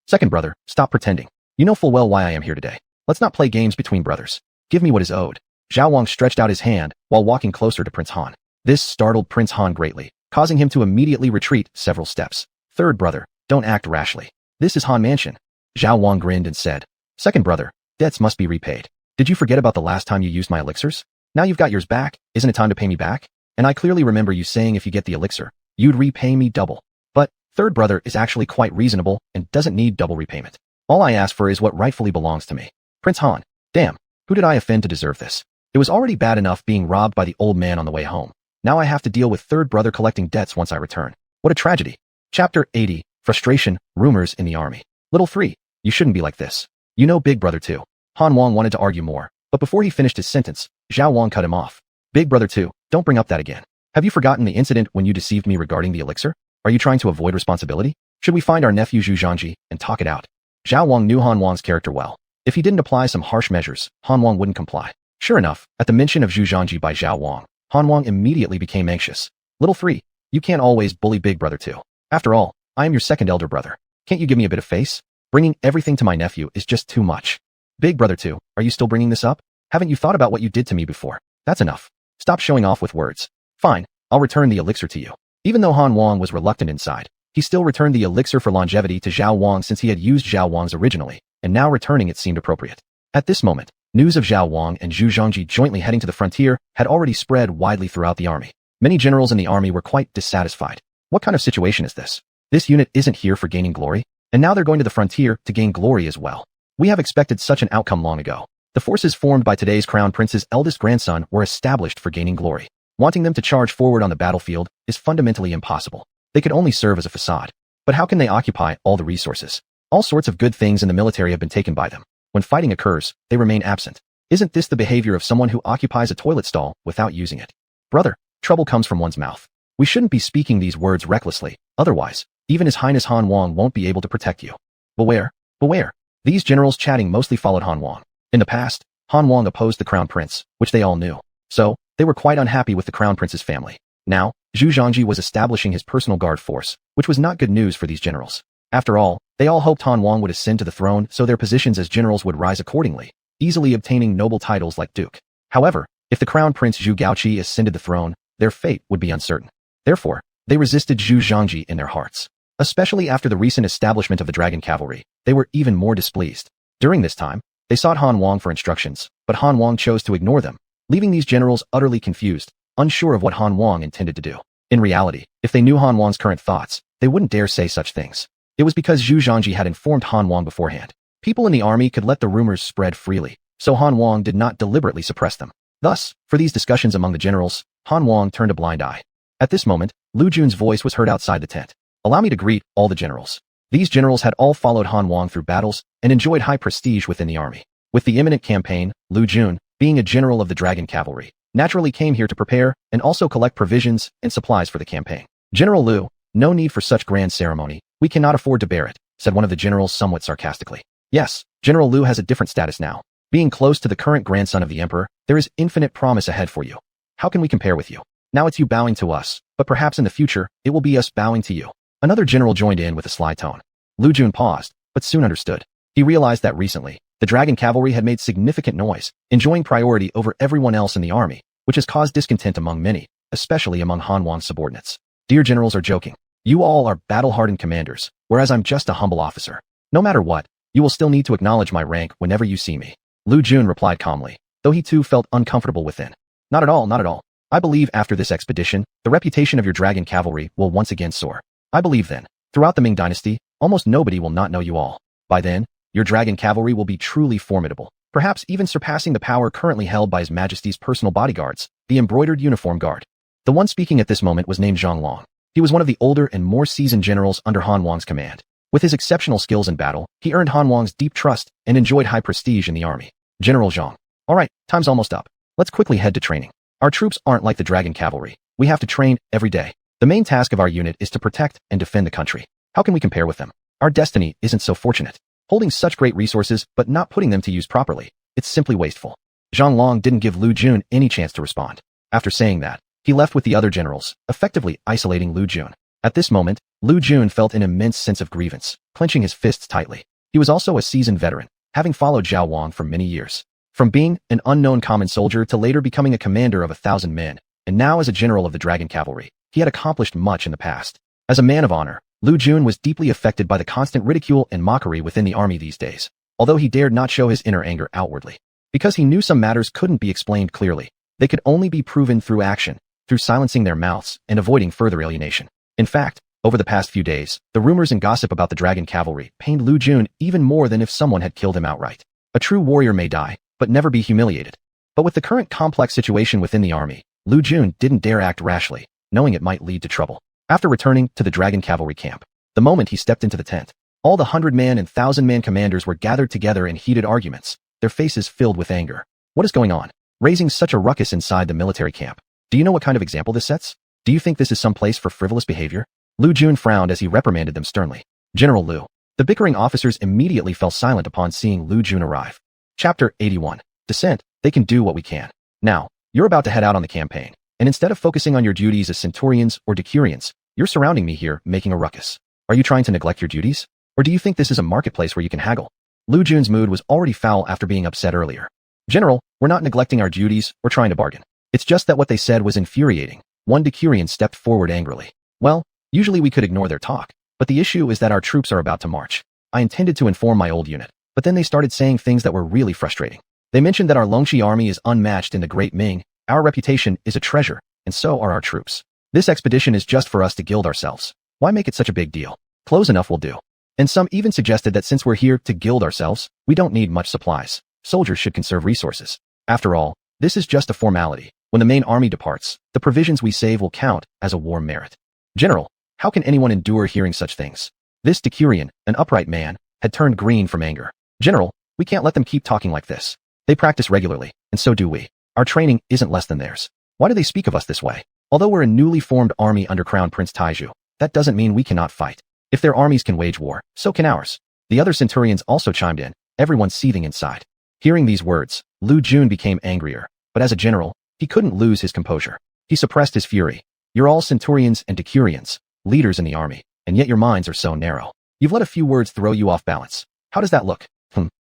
Second brother, stop pretending. You know full well why I am here today. Let's not play games between brothers. Give me what is owed. Xuanhuan stretched out his hand while walking closer to Prince Han. This startled Prince Han greatly, causing him to immediately retreat several steps. Third brother, don't act rashly. This is Han Mansion. Xuanhuan grinned and said, second brother, debts must be repaid. Did you forget about the last time you used my elixirs? Now you've got yours back, isn't it time to pay me back? And I clearly remember you saying if you get the elixir, you'd repay me double. But, third brother is actually quite reasonable and doesn't need double repayment. All I ask for is what rightfully belongs to me. Prince Han, damn, who did I offend to deserve this? It was already bad enough being robbed by the old man on the way home. Now I have to deal with third brother collecting debts once I return. What a tragedy. Chapter 80, Frustration, Rumors in the Army. Little 3, you shouldn't be like this. You know Big Brother 2. Han Wang wanted to argue more, but before he finished his sentence, Zhao Wang cut him off. Big Brother 2, don't bring up that again. Have you forgotten the incident when you deceived me regarding the elixir? Are you trying to avoid responsibility? Should we find our nephew Zhu Zhangji and talk it out? Zhao Wang knew Han Wang's character well. If he didn't apply some harsh measures, Han Wang wouldn't comply. Sure enough, at the mention of Zhu Zhangji by Zhao Wang, Han Wang immediately became anxious. Little 3, you can't always bully Big Brother 2. After all, I am your second elder brother. Can't you give me a bit of face? Bringing everything to my nephew is just too much. Big Brother 2, are you still bringing this up? Haven't you thought about what you did to me before? That's enough. Stop showing off with words. Fine, I'll return the elixir to you. Even though Han Wang was reluctant inside, he still returned the elixir for longevity to Zhao Wang since he had used Zhao Wang's originally, and now returning it seemed appropriate. At this moment, news of Zhao Wang and Zhu Zhangji jointly heading to the frontier had already spread widely throughout the army. Many generals in the army were quite dissatisfied. What kind of situation is this? This unit isn't here for gaining glory, and now they're going to the frontier to gain glory as well. We have expected such an outcome long ago. The forces formed by today's Crown Prince's eldest grandson were established for gaining glory. Wanting them to charge forward on the battlefield is fundamentally impossible. They could only serve as a facade. But how can they occupy all the resources? All sorts of good things in the military have been taken by them. When fighting occurs, they remain absent. Isn't this the behavior of someone who occupies a toilet stall without using it? Brother, trouble comes from one's mouth. We shouldn't be speaking these words recklessly, otherwise, even His Highness Han Wang won't be able to protect you. Beware, beware. These generals chatting mostly followed Han Wang. In the past, Han Wang opposed the Crown Prince, which they all knew. So, they were quite unhappy with the Crown Prince's family. Now, Zhu Zhangji was establishing his personal guard force, which was not good news for these generals. After all, they all hoped Han Wang would ascend to the throne so their positions as generals would rise accordingly, easily obtaining noble titles like Duke. However, if the Crown Prince Zhu Gaoqi ascended the throne, their fate would be uncertain. Therefore, they resisted Zhu Zhangji in their hearts. Especially after the recent establishment of the Dragon Cavalry, they were even more displeased. During this time, they sought Han Wang for instructions, but Han Wang chose to ignore them, leaving these generals utterly confused, unsure of what Han Wang intended to do. In reality, if they knew Han Wang's current thoughts, they wouldn't dare say such things. It was because Zhu Zhangji had informed Han Wang beforehand. People in the army could let the rumors spread freely, so Han Wang did not deliberately suppress them. Thus, for these discussions among the generals, Han Wang turned a blind eye. At this moment, Lu Jun's voice was heard outside the tent. Allow me to greet all the generals. These generals had all followed Han Wang through battles and enjoyed high prestige within the army. With the imminent campaign, Lu Jun, being a general of the Dragon Cavalry, naturally came here to prepare and also collect provisions and supplies for the campaign. General Lu, no need for such grand ceremony. We cannot afford to bear it, said one of the generals somewhat sarcastically. Yes, General Lu has a different status now. Being close to the current grandson of the emperor, there is infinite promise ahead for you. How can we compare with you? Now it's you bowing to us, but perhaps in the future, it will be us bowing to you. Another general joined in with a sly tone. Lu Jun paused, but soon understood. He realized that recently, the Dragon Cavalry had made significant noise, enjoying priority over everyone else in the army, which has caused discontent among many, especially among Han Wang's subordinates. Dear generals are joking. You all are battle-hardened commanders, whereas I'm just a humble officer. No matter what, you will still need to acknowledge my rank whenever you see me. Lu Jun replied calmly, though he too felt uncomfortable within. Not at all, not at all. I believe after this expedition, the reputation of your Dragon Cavalry will once again soar. I believe then, throughout the Ming Dynasty, almost nobody will not know you all. By then, your Dragon Cavalry will be truly formidable, perhaps even surpassing the power currently held by His Majesty's personal bodyguards, the embroidered uniform guard. The one speaking at this moment was named Xuanhuan. He was one of the older and more seasoned generals under Han Wang's command. With his exceptional skills in battle, he earned Han Wang's deep trust and enjoyed high prestige in the army. General Zhang. All right, time's almost up. Let's quickly head to training. Our troops aren't like the Dragon Cavalry. We have to train every day. The main task of our unit is to protect and defend the country. How can we compare with them? Our destiny isn't so fortunate. Holding such great resources but not putting them to use properly, it's simply wasteful. Zhang Long didn't give Lu Jun any chance to respond. After saying that, he left with the other generals, effectively isolating Lu Jun. At this moment, Lu Jun felt an immense sense of grievance, clenching his fists tightly. He was also a seasoned veteran, having followed Zhao Wang for many years. From being an unknown common soldier to later becoming a commander of 1,000 men, and now as a general of the Dragon Cavalry, he had accomplished much in the past. As a man of honor, Lu Jun was deeply affected by the constant ridicule and mockery within the army these days, although he dared not show his inner anger outwardly. Because he knew some matters couldn't be explained clearly, they could only be proven through action, through silencing their mouths and avoiding further alienation. In fact, over the past few days, the rumors and gossip about the Dragon Cavalry pained Lu Jun even more than if someone had killed him outright. A true warrior may die, but never be humiliated. But with the current complex situation within the army, Lu Jun didn't dare act rashly, knowing it might lead to trouble. After returning to the Dragon Cavalry camp, the moment he stepped into the tent, all the 100-man and 1,000-man commanders were gathered together in heated arguments, their faces filled with anger. What is going on? Raising such a ruckus inside the military camp. Do you know what kind of example this sets? Do you think this is some place for frivolous behavior? Lu Jun frowned as he reprimanded them sternly. General Lu. The bickering officers immediately fell silent upon seeing Lu Jun arrive. Chapter 81. Descent. They can do what we can. Now, you're about to head out on the campaign, and instead of focusing on your duties as centurions or decurions, you're surrounding me here making a ruckus. Are you trying to neglect your duties? Or do you think this is a marketplace where you can haggle? Lu Jun's mood was already foul after being upset earlier. General, we're not neglecting our duties or trying to bargain. It's just that what they said was infuriating. One decurion stepped forward angrily. Well, usually we could ignore their talk, but the issue is that our troops are about to march. I intended to inform my old unit, but then they started saying things that were really frustrating. They mentioned that our Longxi army is unmatched in the Great Ming, our reputation is a treasure, and so are our troops. This expedition is just for us to gild ourselves. Why make it such a big deal? Close enough will do. And some even suggested that since we're here to gild ourselves, we don't need much supplies. Soldiers should conserve resources. After all, this is just a formality. When the main army departs, the provisions we save will count as a war merit. General, how can anyone endure hearing such things? This decurion, an upright man, had turned green from anger. General, we can't let them keep talking like this. They practice regularly, and so do we. Our training isn't less than theirs. Why do they speak of us this way? Although we're a newly formed army under Crown Prince Taiju, that doesn't mean we cannot fight. If their armies can wage war, so can ours. The other centurions also chimed in, everyone seething inside. Hearing these words, Lu Jun became angrier, but as a general, he couldn't lose his composure. He suppressed his fury. You're all centurions and decurions, leaders in the army, and yet your minds are so narrow. You've let a few words throw you off balance. How does that look?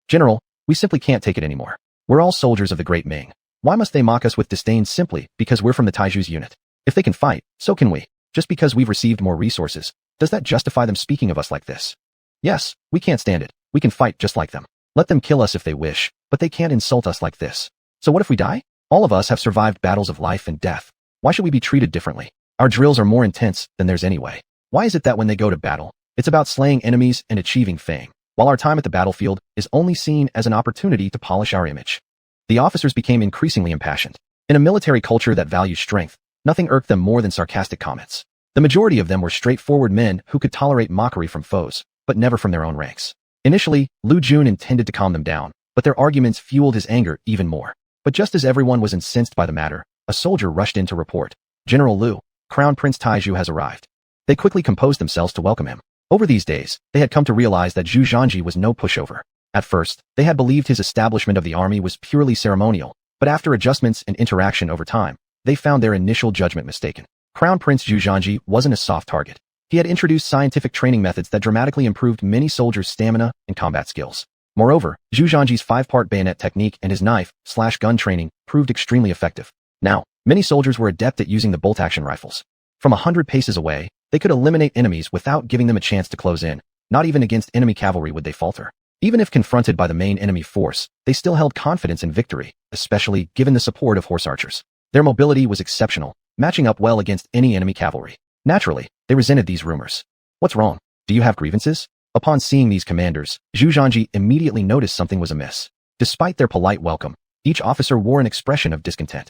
General, we simply can't take it anymore. We're all soldiers of the Great Ming. Why must they mock us with disdain simply because we're from the Taiju's unit? If they can fight, so can we. Just because we've received more resources, does that justify them speaking of us like this? Yes, we can't stand it. We can fight just like them. Let them kill us if they wish, but they can't insult us like this. So what if we die? All of us have survived battles of life and death. Why should we be treated differently? Our drills are more intense than theirs anyway. Why is it that when they go to battle, it's about slaying enemies and achieving fame? while our time at the battlefield is only seen as an opportunity to polish our image. The officers became increasingly impassioned. In a military culture that values strength, nothing irked them more than sarcastic comments. The majority of them were straightforward men who could tolerate mockery from foes, but never from their own ranks. Initially, Lu Jun intended to calm them down, but their arguments fueled his anger even more. But just as everyone was incensed by the matter, a soldier rushed in to report, "General Lu, Crown Prince Taizhu has arrived." They quickly composed themselves to welcome him. Over these days, they had come to realize that Zhu Zhanji was no pushover. At first, they had believed his establishment of the army was purely ceremonial, but after adjustments and interaction over time, they found their initial judgment mistaken. Crown Prince Zhu Zhanji wasn't a soft target. He had introduced scientific training methods that dramatically improved many soldiers' stamina and combat skills. Moreover, Zhu Zhanji's 5-part bayonet technique and his knife/gun training proved extremely effective. Now, many soldiers were adept at using the bolt-action rifles. From 100 paces away, they could eliminate enemies without giving them a chance to close in. Not even against enemy cavalry would they falter. Even if confronted by the main enemy force, they still held confidence in victory, especially given the support of horse archers. Their mobility was exceptional, matching up well against any enemy cavalry. Naturally, they resented these rumors. "What's wrong? Do you have grievances?" Upon seeing these commanders, Zhu Zhanji immediately noticed something was amiss. Despite their polite welcome, each officer wore an expression of discontent.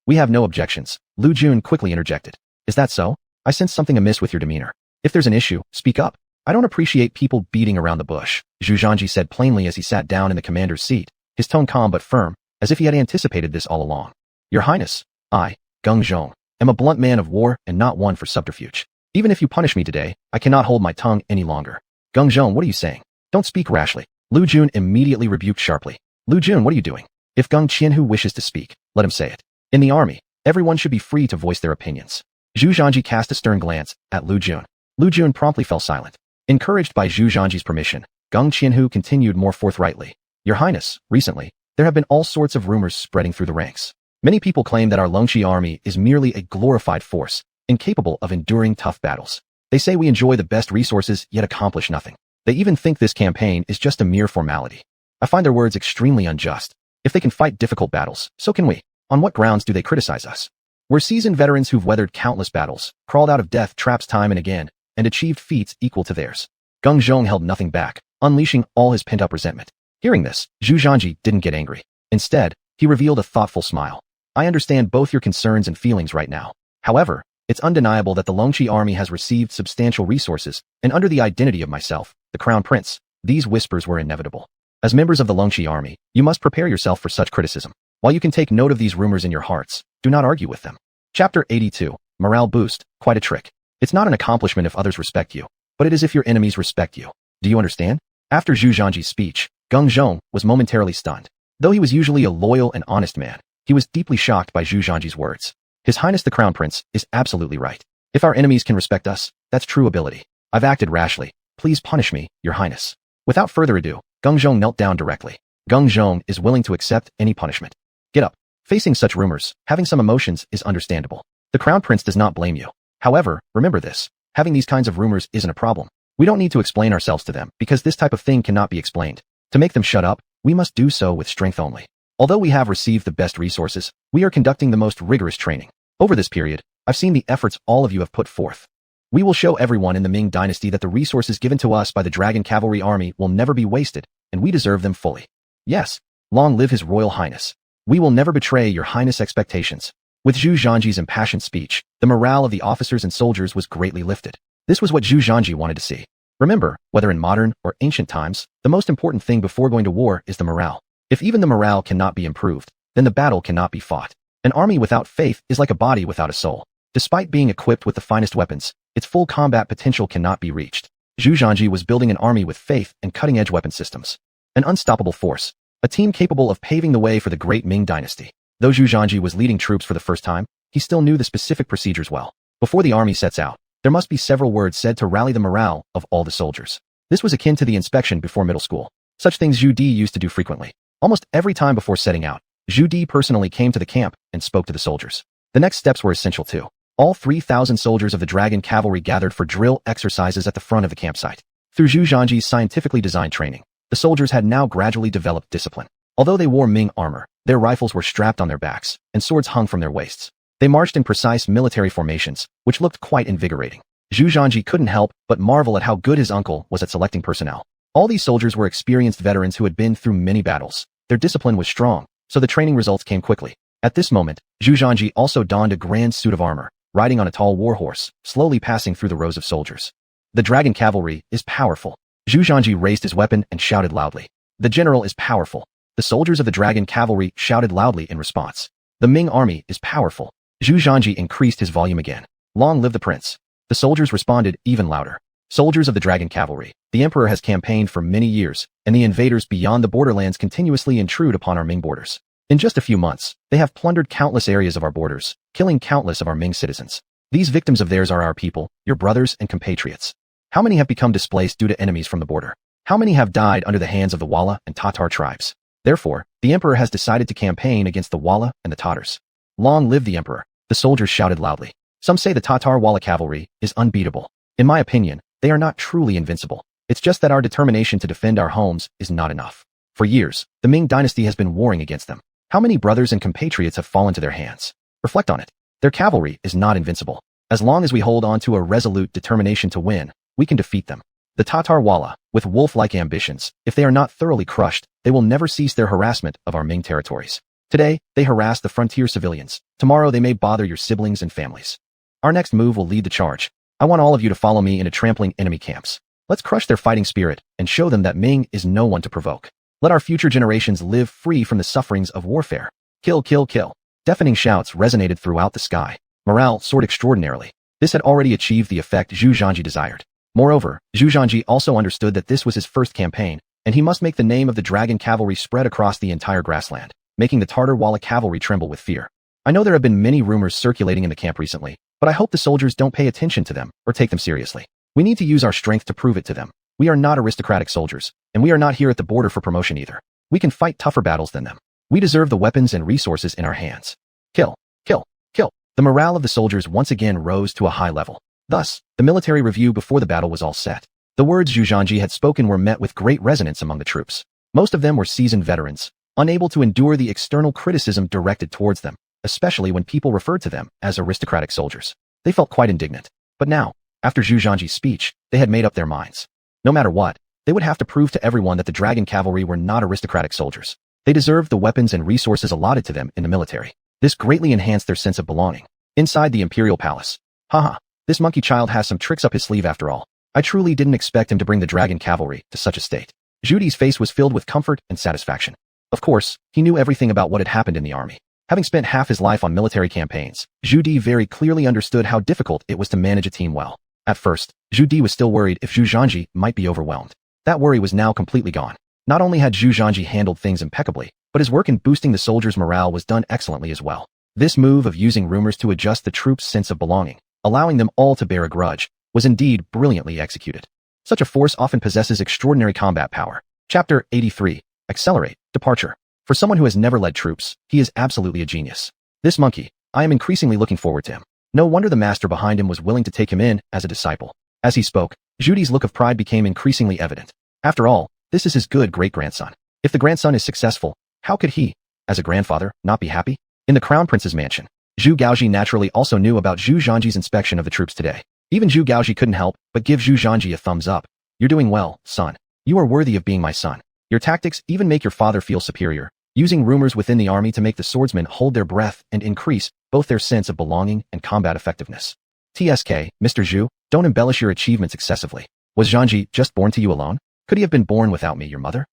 "We have no objections," Lu Jun quickly interjected. "Is that so? I sense something amiss with your demeanor. If there's an issue, speak up. I don't appreciate people beating around the bush," Zhu Zhanji said plainly as he sat down in the commander's seat, his tone calm but firm, as if he had anticipated this all along. "Your Highness, I, Geng Zhong, am a blunt man of war and not one for subterfuge. Even if you punish me today, I cannot hold my tongue any longer." "Geng Zhong, what are you saying? Don't speak rashly," Lu Jun immediately rebuked sharply. "Lu Jun, what are you doing? If Geng Qianhu wishes to speak, let him say it. In the army, everyone should be free to voice their opinions." Zhu Zhanji cast a stern glance at Lu Jun. Lu Jun promptly fell silent. Encouraged by Zhu Zhanji's permission, Geng Qianhu continued more forthrightly. "Your Highness, recently, there have been all sorts of rumors spreading through the ranks. Many people claim that our Longqi army is merely a glorified force, incapable of enduring tough battles. They say we enjoy the best resources yet accomplish nothing. They even think this campaign is just a mere formality. I find their words extremely unjust. If they can fight difficult battles, so can we. On what grounds do they criticize us? We're seasoned veterans who've weathered countless battles, crawled out of death traps time and again, and achieved feats equal to theirs." Geng Zhong held nothing back, unleashing all his pent-up resentment. Hearing this, Zhu Zhanji didn't get angry. Instead, he revealed a thoughtful smile. "I understand both your concerns and feelings right now. However, it's undeniable that the Longqi army has received substantial resources, and under the identity of myself, the Crown Prince, these whispers were inevitable. As members of the Longqi army, you must prepare yourself for such criticism. While you can take note of these rumors in your hearts, do not argue with them." Chapter 82, Morale Boost, Quite a Trick. It's not an accomplishment if others respect you, but it is if your enemies respect you. Do you understand? After Zhu Zhanji's speech, Geng Zhong was momentarily stunned. Though he was usually a loyal and honest man, he was deeply shocked by Zhu Zhanji's words. His Highness the Crown Prince is absolutely right. If our enemies can respect us, that's true ability. I've acted rashly. Please punish me, Your Highness. Without further ado, Geng Zhong knelt down directly. Geng Zhong is willing to accept any punishment. Get up. Facing such rumors, having some emotions is understandable. The Crown Prince does not blame you. However, remember this. Having these kinds of rumors isn't a problem. We don't need to explain ourselves to them because this type of thing cannot be explained. To make them shut up, we must do so with strength only. Although we have received the best resources, we are conducting the most rigorous training. Over this period, I've seen the efforts all of you have put forth. We will show everyone in the Ming Dynasty that the resources given to us by the Dragon Cavalry Army will never be wasted, and we deserve them fully. Yes, long live His Royal Highness. We will never betray Your Highness' expectations. With Zhu Zhanji's impassioned speech, the morale of the officers and soldiers was greatly lifted. This was what Zhu Zhanji wanted to see. Remember, whether in modern or ancient times, the most important thing before going to war is the morale. If even the morale cannot be improved, then the battle cannot be fought. An army without faith is like a body without a soul. Despite being equipped with the finest weapons, its full combat potential cannot be reached. Zhu Zhanji was building an army with faith and cutting-edge weapon systems. An unstoppable force. A team capable of paving the way for the great Ming Dynasty. Though Zhu Zhanji was leading troops for the first time, he still knew the specific procedures well. Before the army sets out, there must be several words said to rally the morale of all the soldiers. This was akin to the inspection before middle school. Such things Zhu Di used to do frequently. Almost every time before setting out, Zhu Di personally came to the camp and spoke to the soldiers. The next steps were essential too. All 3,000 soldiers of the Dragon Cavalry gathered for drill exercises at the front of the campsite. Through Zhu Zhanji's scientifically designed training, the soldiers had now gradually developed discipline. Although they wore Ming armor, their rifles were strapped on their backs, and swords hung from their waists. They marched in precise military formations, which looked quite invigorating. Zhu Zhanji couldn't help but marvel at how good his uncle was at selecting personnel. All these soldiers were experienced veterans who had been through many battles. Their discipline was strong, so the training results came quickly. At this moment, Zhu Zhanji also donned a grand suit of armor, riding on a tall warhorse, slowly passing through the rows of soldiers. The dragon cavalry is powerful. Zhu Zhanji raised his weapon and shouted loudly. The general is powerful. The soldiers of the dragon cavalry shouted loudly in response. The Ming army is powerful. Zhu Zhanji increased his volume again. Long live the prince. The soldiers responded even louder. Soldiers of the dragon cavalry, the emperor has campaigned for many years, and the invaders beyond the borderlands continuously intrude upon our Ming borders. In just a few months, they have plundered countless areas of our borders, killing countless of our Ming citizens. These victims of theirs are our people, your brothers and compatriots. How many have become displaced due to enemies from the border? How many have died under the hands of the Walla and Tatar tribes? Therefore, the emperor has decided to campaign against the Walla and the Tatars. Long live the emperor, the soldiers shouted loudly. Some say the Tatar Walla cavalry is unbeatable. In my opinion, they are not truly invincible. It's just that our determination to defend our homes is not enough. For years, the Ming Dynasty has been warring against them. How many brothers and compatriots have fallen to their hands? Reflect on it. Their cavalry is not invincible. As long as we hold on to a resolute determination to win, we can defeat them. The Tatar Walla, with wolf-like ambitions, if they are not thoroughly crushed, they will never cease their harassment of our Ming territories. Today, they harass the frontier civilians. Tomorrow, they may bother your siblings and families. Our next move will lead the charge. I want all of you to follow me into trampling enemy camps. Let's crush their fighting spirit and show them that Ming is no one to provoke. Let our future generations live free from the sufferings of warfare. Kill, kill, kill. Deafening shouts resonated throughout the sky. Morale soared extraordinarily. This had already achieved the effect Zhu Zhanji desired. Moreover, Zhu Zhanji also understood that this was his first campaign, and he must make the name of the dragon cavalry spread across the entire grassland, making the Tatar Walla cavalry tremble with fear. I know there have been many rumors circulating in the camp recently, but I hope the soldiers don't pay attention to them or take them seriously. We need to use our strength to prove it to them. We are not aristocratic soldiers, and we are not here at the border for promotion either. We can fight tougher battles than them. We deserve the weapons and resources in our hands. Kill, kill, kill. The morale of the soldiers once again rose to a high level. Thus, the military review before the battle was all set. The words Zhu Zhanji had spoken were met with great resonance among the troops. Most of them were seasoned veterans, unable to endure the external criticism directed towards them, especially when people referred to them as aristocratic soldiers. They felt quite indignant. But now, after Zhu Zhanji's speech, they had made up their minds. No matter what, they would have to prove to everyone that the dragon cavalry were not aristocratic soldiers. They deserved the weapons and resources allotted to them in the military. This greatly enhanced their sense of belonging. Inside the imperial palace. Haha, this monkey child has some tricks up his sleeve after all. I truly didn't expect him to bring the dragon cavalry to such a state. Zhu Di's face was filled with comfort and satisfaction. Of course, he knew everything about what had happened in the army. Having spent half his life on military campaigns, Zhu Di very clearly understood how difficult it was to manage a team well. At first, Zhu Di was still worried if Zhu Zhanji might be overwhelmed. That worry was now completely gone. Not only had Zhu Zhanji handled things impeccably, but his work in boosting the soldiers' morale was done excellently as well. This move of using rumors to adjust the troops' sense of belonging, allowing them all to bear a grudge, was indeed brilliantly executed. Such a force often possesses extraordinary combat power. Chapter 83. Accelerate. Departure. For someone who has never led troops, he is absolutely a genius. This monkey, I am increasingly looking forward to him. No wonder the master behind him was willing to take him in as a disciple. As he spoke, Zhu Di's look of pride became increasingly evident. After all, this is his good great-grandson. If the grandson is successful, how could he, as a grandfather, not be happy? In the crown prince's mansion, Zhu Gaoji naturally also knew about Zhu Zhanji's inspection of the troops today. Even Zhu Gaoji couldn't help but give Zhu Zhanji a thumbs up. You're doing well, son. You are worthy of being my son. Your tactics even make your father feel superior, using rumors within the army to make the swordsmen hold their breath and increase both their sense of belonging and combat effectiveness. TSK, Mr. Zhu, don't embellish your achievements excessively. Was Zhanji just born to you alone? Could he have been born without me, your mother?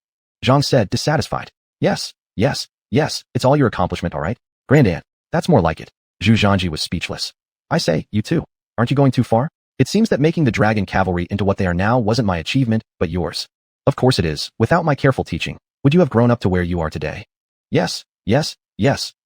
Zhang said, dissatisfied. Yes, it's all your accomplishment, all right? Grandaunt, that's more like it. Zhu Zhanji was speechless. I say, you too. Aren't you going too far? It seems that making the dragon cavalry into what they are now wasn't my achievement, but yours. Of course it is. Without my careful teaching, would you have grown up to where you are today? Yes,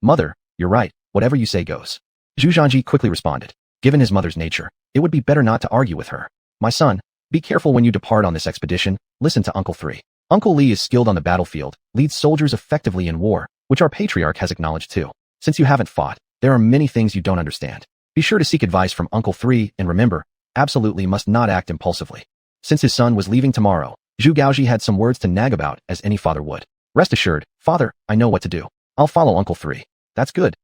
mother, you're right. Whatever you say goes. Zhu Zhanji quickly responded. Given his mother's nature, it would be better not to argue with her. My son, be careful when you depart on this expedition. Listen to Uncle 3. Uncle Li is skilled on the battlefield, leads soldiers effectively in war, which our patriarch has acknowledged too. Since you haven't fought, there are many things you don't understand. Be sure to seek advice from Uncle 3 and remember, absolutely must not act impulsively. Since his son was leaving tomorrow, Zhu Gaoji had some words to nag about as any father would. Rest assured, father, I know what to do. I'll follow Uncle 3. That's good.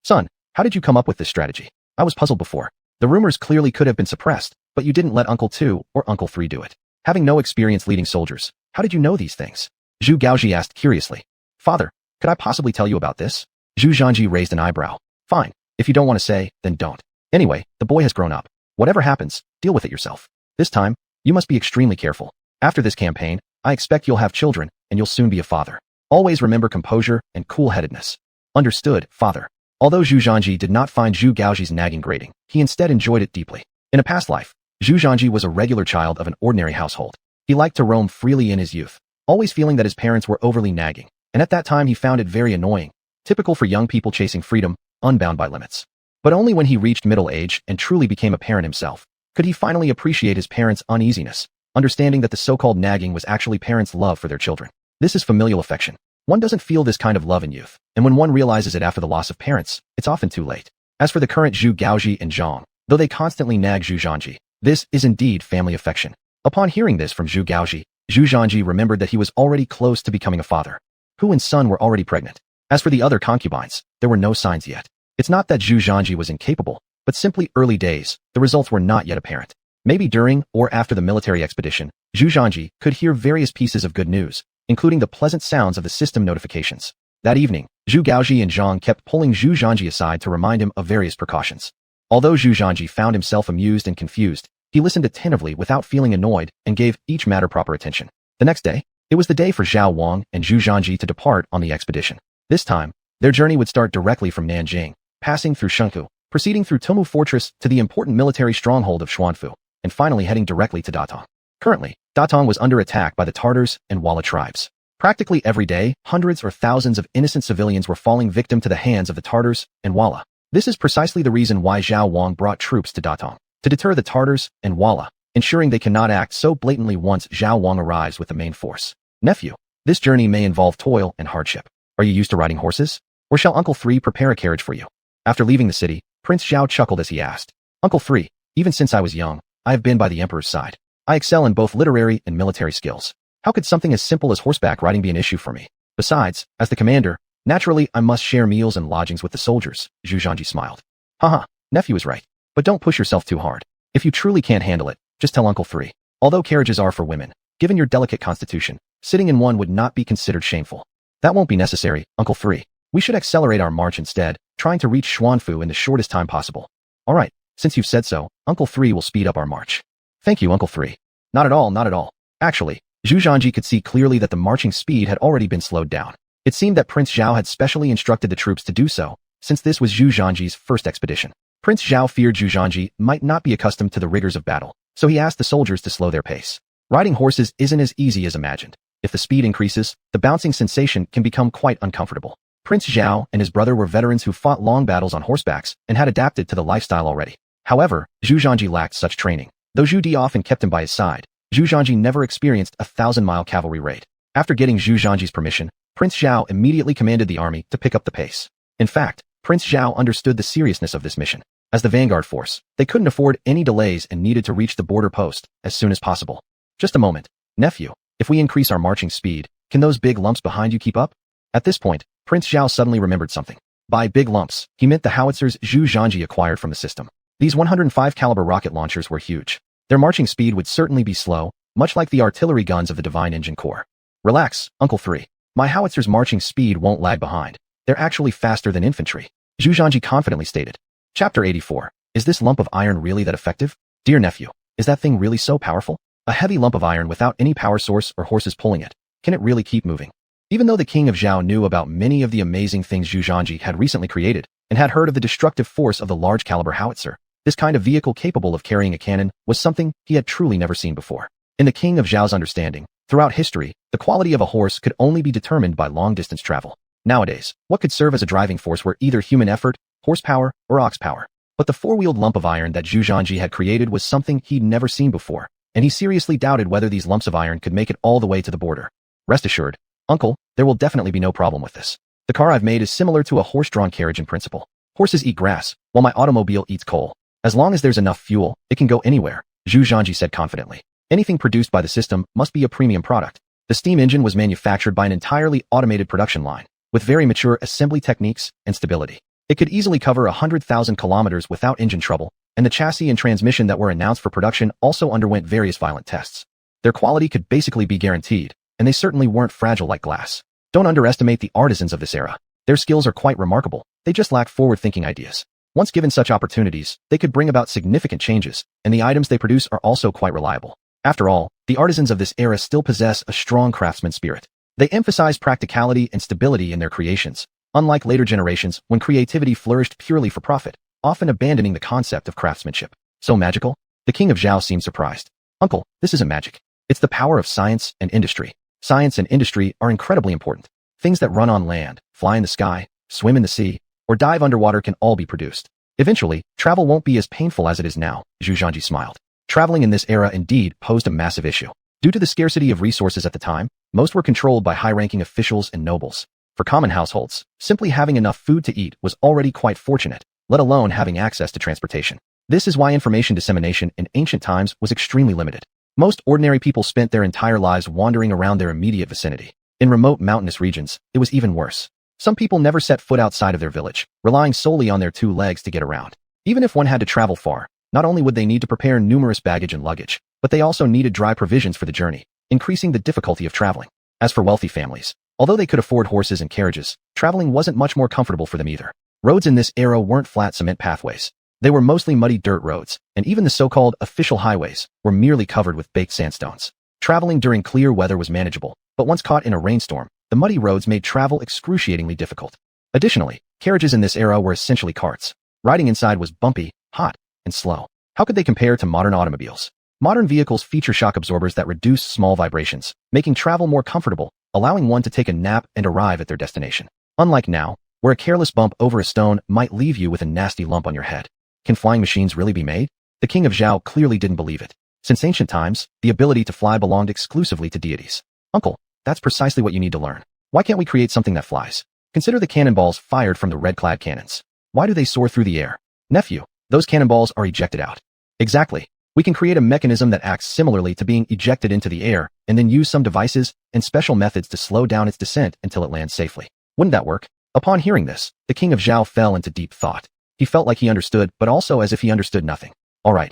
Son, how did you come up with this strategy? I was puzzled before. The rumors clearly could have been suppressed, but you didn't let Uncle 2 or Uncle 3 do it. Having no experience leading soldiers, how did you know these things? Zhu Gaoji asked curiously. Father, could I possibly tell you about this? Zhu Zhanji raised an eyebrow. Fine. If you don't want to say, then don't. Anyway, the boy has grown up. Whatever happens, deal with it yourself. This time, you must be extremely careful. After this campaign, I expect you'll have children, and you'll soon be a father. Always remember composure and cool-headedness. Understood, father. Although Zhu Zhanji did not find Zhu Gaoji's nagging grating, he instead enjoyed it deeply. In a past life, Zhu Zhanji was a regular child of an ordinary household. He liked to roam freely in his youth, always feeling that his parents were overly nagging, and at that time he found it very annoying, typical for young people chasing freedom, unbound by limits. But only when he reached middle age and truly became a parent himself, could he finally appreciate his parents' uneasiness, understanding that the so-called nagging was actually parents' love for their children. This is familial affection. One doesn't feel this kind of love in youth, and when one realizes it after the loss of parents, it's often too late. As for the current Zhu Gaoji and Zhang, though they constantly nag Zhu Zhanji, this is indeed family affection. Upon hearing this from Zhu Gaoji, Zhu Zhanji remembered that he was already close to becoming a father. Hu and Sun were already pregnant. As for the other concubines, there were no signs yet. It's not that Zhu Zhanji was incapable, but simply early days, the results were not yet apparent. Maybe during or after the military expedition, Zhu Zhanji could hear various pieces of good news, including the pleasant sounds of the system notifications. That evening, Zhu Gaoji and Zhang kept pulling Zhu Zhanji aside to remind him of various precautions. Although Zhu Zhanji found himself amused and confused, he listened attentively without feeling annoyed and gave each matter proper attention. The next day, it was the day for Xuanhuan and Zhu Zhanji to depart on the expedition. This time, their journey would start directly from Nanjing, passing through Shenghu, proceeding through Tomu Fortress to the important military stronghold of Xuanfu, and finally heading directly to Datong. Currently, Datong was under attack by the Tartars and Walla tribes. Practically every day, hundreds or thousands of innocent civilians were falling victim to the hands of the Tartars and Walla. This is precisely the reason why Zhao Wang brought troops to Datong, to deter the Tartars and Walla, ensuring they cannot act so blatantly once Zhao Wang arrives with the main force. Nephew, this journey may involve toil and hardship. Are you used to riding horses? Or shall Uncle 3 prepare a carriage for you? After leaving the city, Prince Zhao chuckled as he asked. Uncle 3, even since I was young, I have been by the Emperor's side. I excel in both literary and military skills. How could something as simple as horseback riding be an issue for me? Besides, as the commander, naturally I must share meals and lodgings with the soldiers, Zhu Zhanji smiled. Haha, nephew is right. But don't push yourself too hard. If you truly can't handle it, just tell Uncle 3. Although carriages are for women, given your delicate constitution, sitting in one would not be considered shameful. That won't be necessary, Uncle 3. We should accelerate our march instead, trying to reach Xuanfu in the shortest time possible. Alright, since you've said so, Uncle 3 will speed up our march. Thank you, Uncle 3. Not at all, not at all. Actually, Zhu Zhanji could see clearly that the marching speed had already been slowed down. It seemed that Prince Zhao had specially instructed the troops to do so, since this was Zhu Zhanji's first expedition. Prince Zhao feared Zhu Zhanji might not be accustomed to the rigors of battle, so he asked the soldiers to slow their pace. Riding horses isn't as easy as imagined. If the speed increases, the bouncing sensation can become quite uncomfortable. Prince Zhao and his brother were veterans who fought long battles on horsebacks and had adapted to the lifestyle already. However, Zhu Zhanji lacked such training. Though Zhu Di often kept him by his side, Zhu Zhanji never experienced a 1,000-mile cavalry raid. After getting Zhu Zhanji's permission, Prince Zhao immediately commanded the army to pick up the pace. In fact, Prince Zhao understood the seriousness of this mission. As the vanguard force, they couldn't afford any delays and needed to reach the border post as soon as possible. Just a moment, nephew. If we increase our marching speed, can those big lumps behind you keep up? At this point, Prince Zhao suddenly remembered something. By big lumps, he meant the howitzers Zhu Zhanji acquired from the system. These 105 caliber rocket launchers were huge. Their marching speed would certainly be slow, much like the artillery guns of the Divine Engine Corps. Relax, Uncle 3. My howitzers' marching speed won't lag behind. They're actually faster than infantry, Zhu Zhanji confidently stated. Chapter 84. Is this lump of iron really that effective? Dear nephew, is that thing really so powerful? A heavy lump of iron without any power source or horses pulling it. Can it really keep moving? Even though the king of Zhao knew about many of the amazing things Zhu Zhanji had recently created, and had heard of the destructive force of the large caliber howitzer, this kind of vehicle capable of carrying a cannon was something he had truly never seen before. In the king of Zhao's understanding, throughout history, the quality of a horse could only be determined by long-distance travel. Nowadays, what could serve as a driving force were either human effort, horsepower, or ox power. But the four-wheeled lump of iron that Zhu Zhanji had created was something he'd never seen before, and he seriously doubted whether these lumps of iron could make it all the way to the border. Rest assured, Uncle, there will definitely be no problem with this. The car I've made is similar to a horse-drawn carriage in principle. Horses eat grass, while my automobile eats coal. As long as there's enough fuel, it can go anywhere, Zhu Zhanji said confidently. Anything produced by the system must be a premium product. The steam engine was manufactured by an entirely automated production line, with very mature assembly techniques and stability. It could easily cover 100,000 kilometers without engine trouble, and the chassis and transmission that were announced for production also underwent various violent tests. Their quality could basically be guaranteed, and they certainly weren't fragile like glass. Don't underestimate the artisans of this era. Their skills are quite remarkable, they just lack forward-thinking ideas. Once given such opportunities, they could bring about significant changes, and the items they produce are also quite reliable. After all, the artisans of this era still possess a strong craftsman spirit. They emphasize practicality and stability in their creations, unlike later generations when creativity flourished purely for profit, often abandoning the concept of craftsmanship. So magical? The king of Zhao seemed surprised. Uncle, this isn't magic. It's the power of science and industry. Science and industry are incredibly important. Things that run on land, fly in the sky, swim in the sea, or dive underwater can all be produced. Eventually, travel won't be as painful as it is now, Zhu smiled. Traveling in this era indeed posed a massive issue. Due to the scarcity of resources at the time, most were controlled by high-ranking officials and nobles. For common households, simply having enough food to eat was already quite fortunate, let alone having access to transportation. This is why information dissemination in ancient times was extremely limited. Most ordinary people spent their entire lives wandering around their immediate vicinity. In remote mountainous regions, it was even worse. Some people never set foot outside of their village, relying solely on their 2 legs to get around. Even if one had to travel far, not only would they need to prepare numerous baggage and luggage, but they also needed dry provisions for the journey, increasing the difficulty of traveling. As for wealthy families, although they could afford horses and carriages, traveling wasn't much more comfortable for them either. Roads in this era weren't flat cement pathways. They were mostly muddy dirt roads, and even the so-called official highways were merely covered with baked sandstones. Traveling during clear weather was manageable, but once caught in a rainstorm, the muddy roads made travel excruciatingly difficult. Additionally, carriages in this era were essentially carts. Riding inside was bumpy, hot, and slow. How could they compare to modern automobiles? Modern vehicles feature shock absorbers that reduce small vibrations, making travel more comfortable, allowing one to take a nap and arrive at their destination. Unlike now, where a careless bump over a stone might leave you with a nasty lump on your head. Can flying machines really be made? The king of Zhao clearly didn't believe it. Since ancient times, the ability to fly belonged exclusively to deities. Uncle, that's precisely what you need to learn. Why can't we create something that flies? Consider the cannonballs fired from the red-clad cannons. Why do they soar through the air? Nephew, those cannonballs are ejected out. Exactly. We can create a mechanism that acts similarly to being ejected into the air, and then use some devices and special methods to slow down its descent until it lands safely. Wouldn't that work? Upon hearing this, the king of Zhao fell into deep thought. He felt like he understood, but also as if he understood nothing. All right.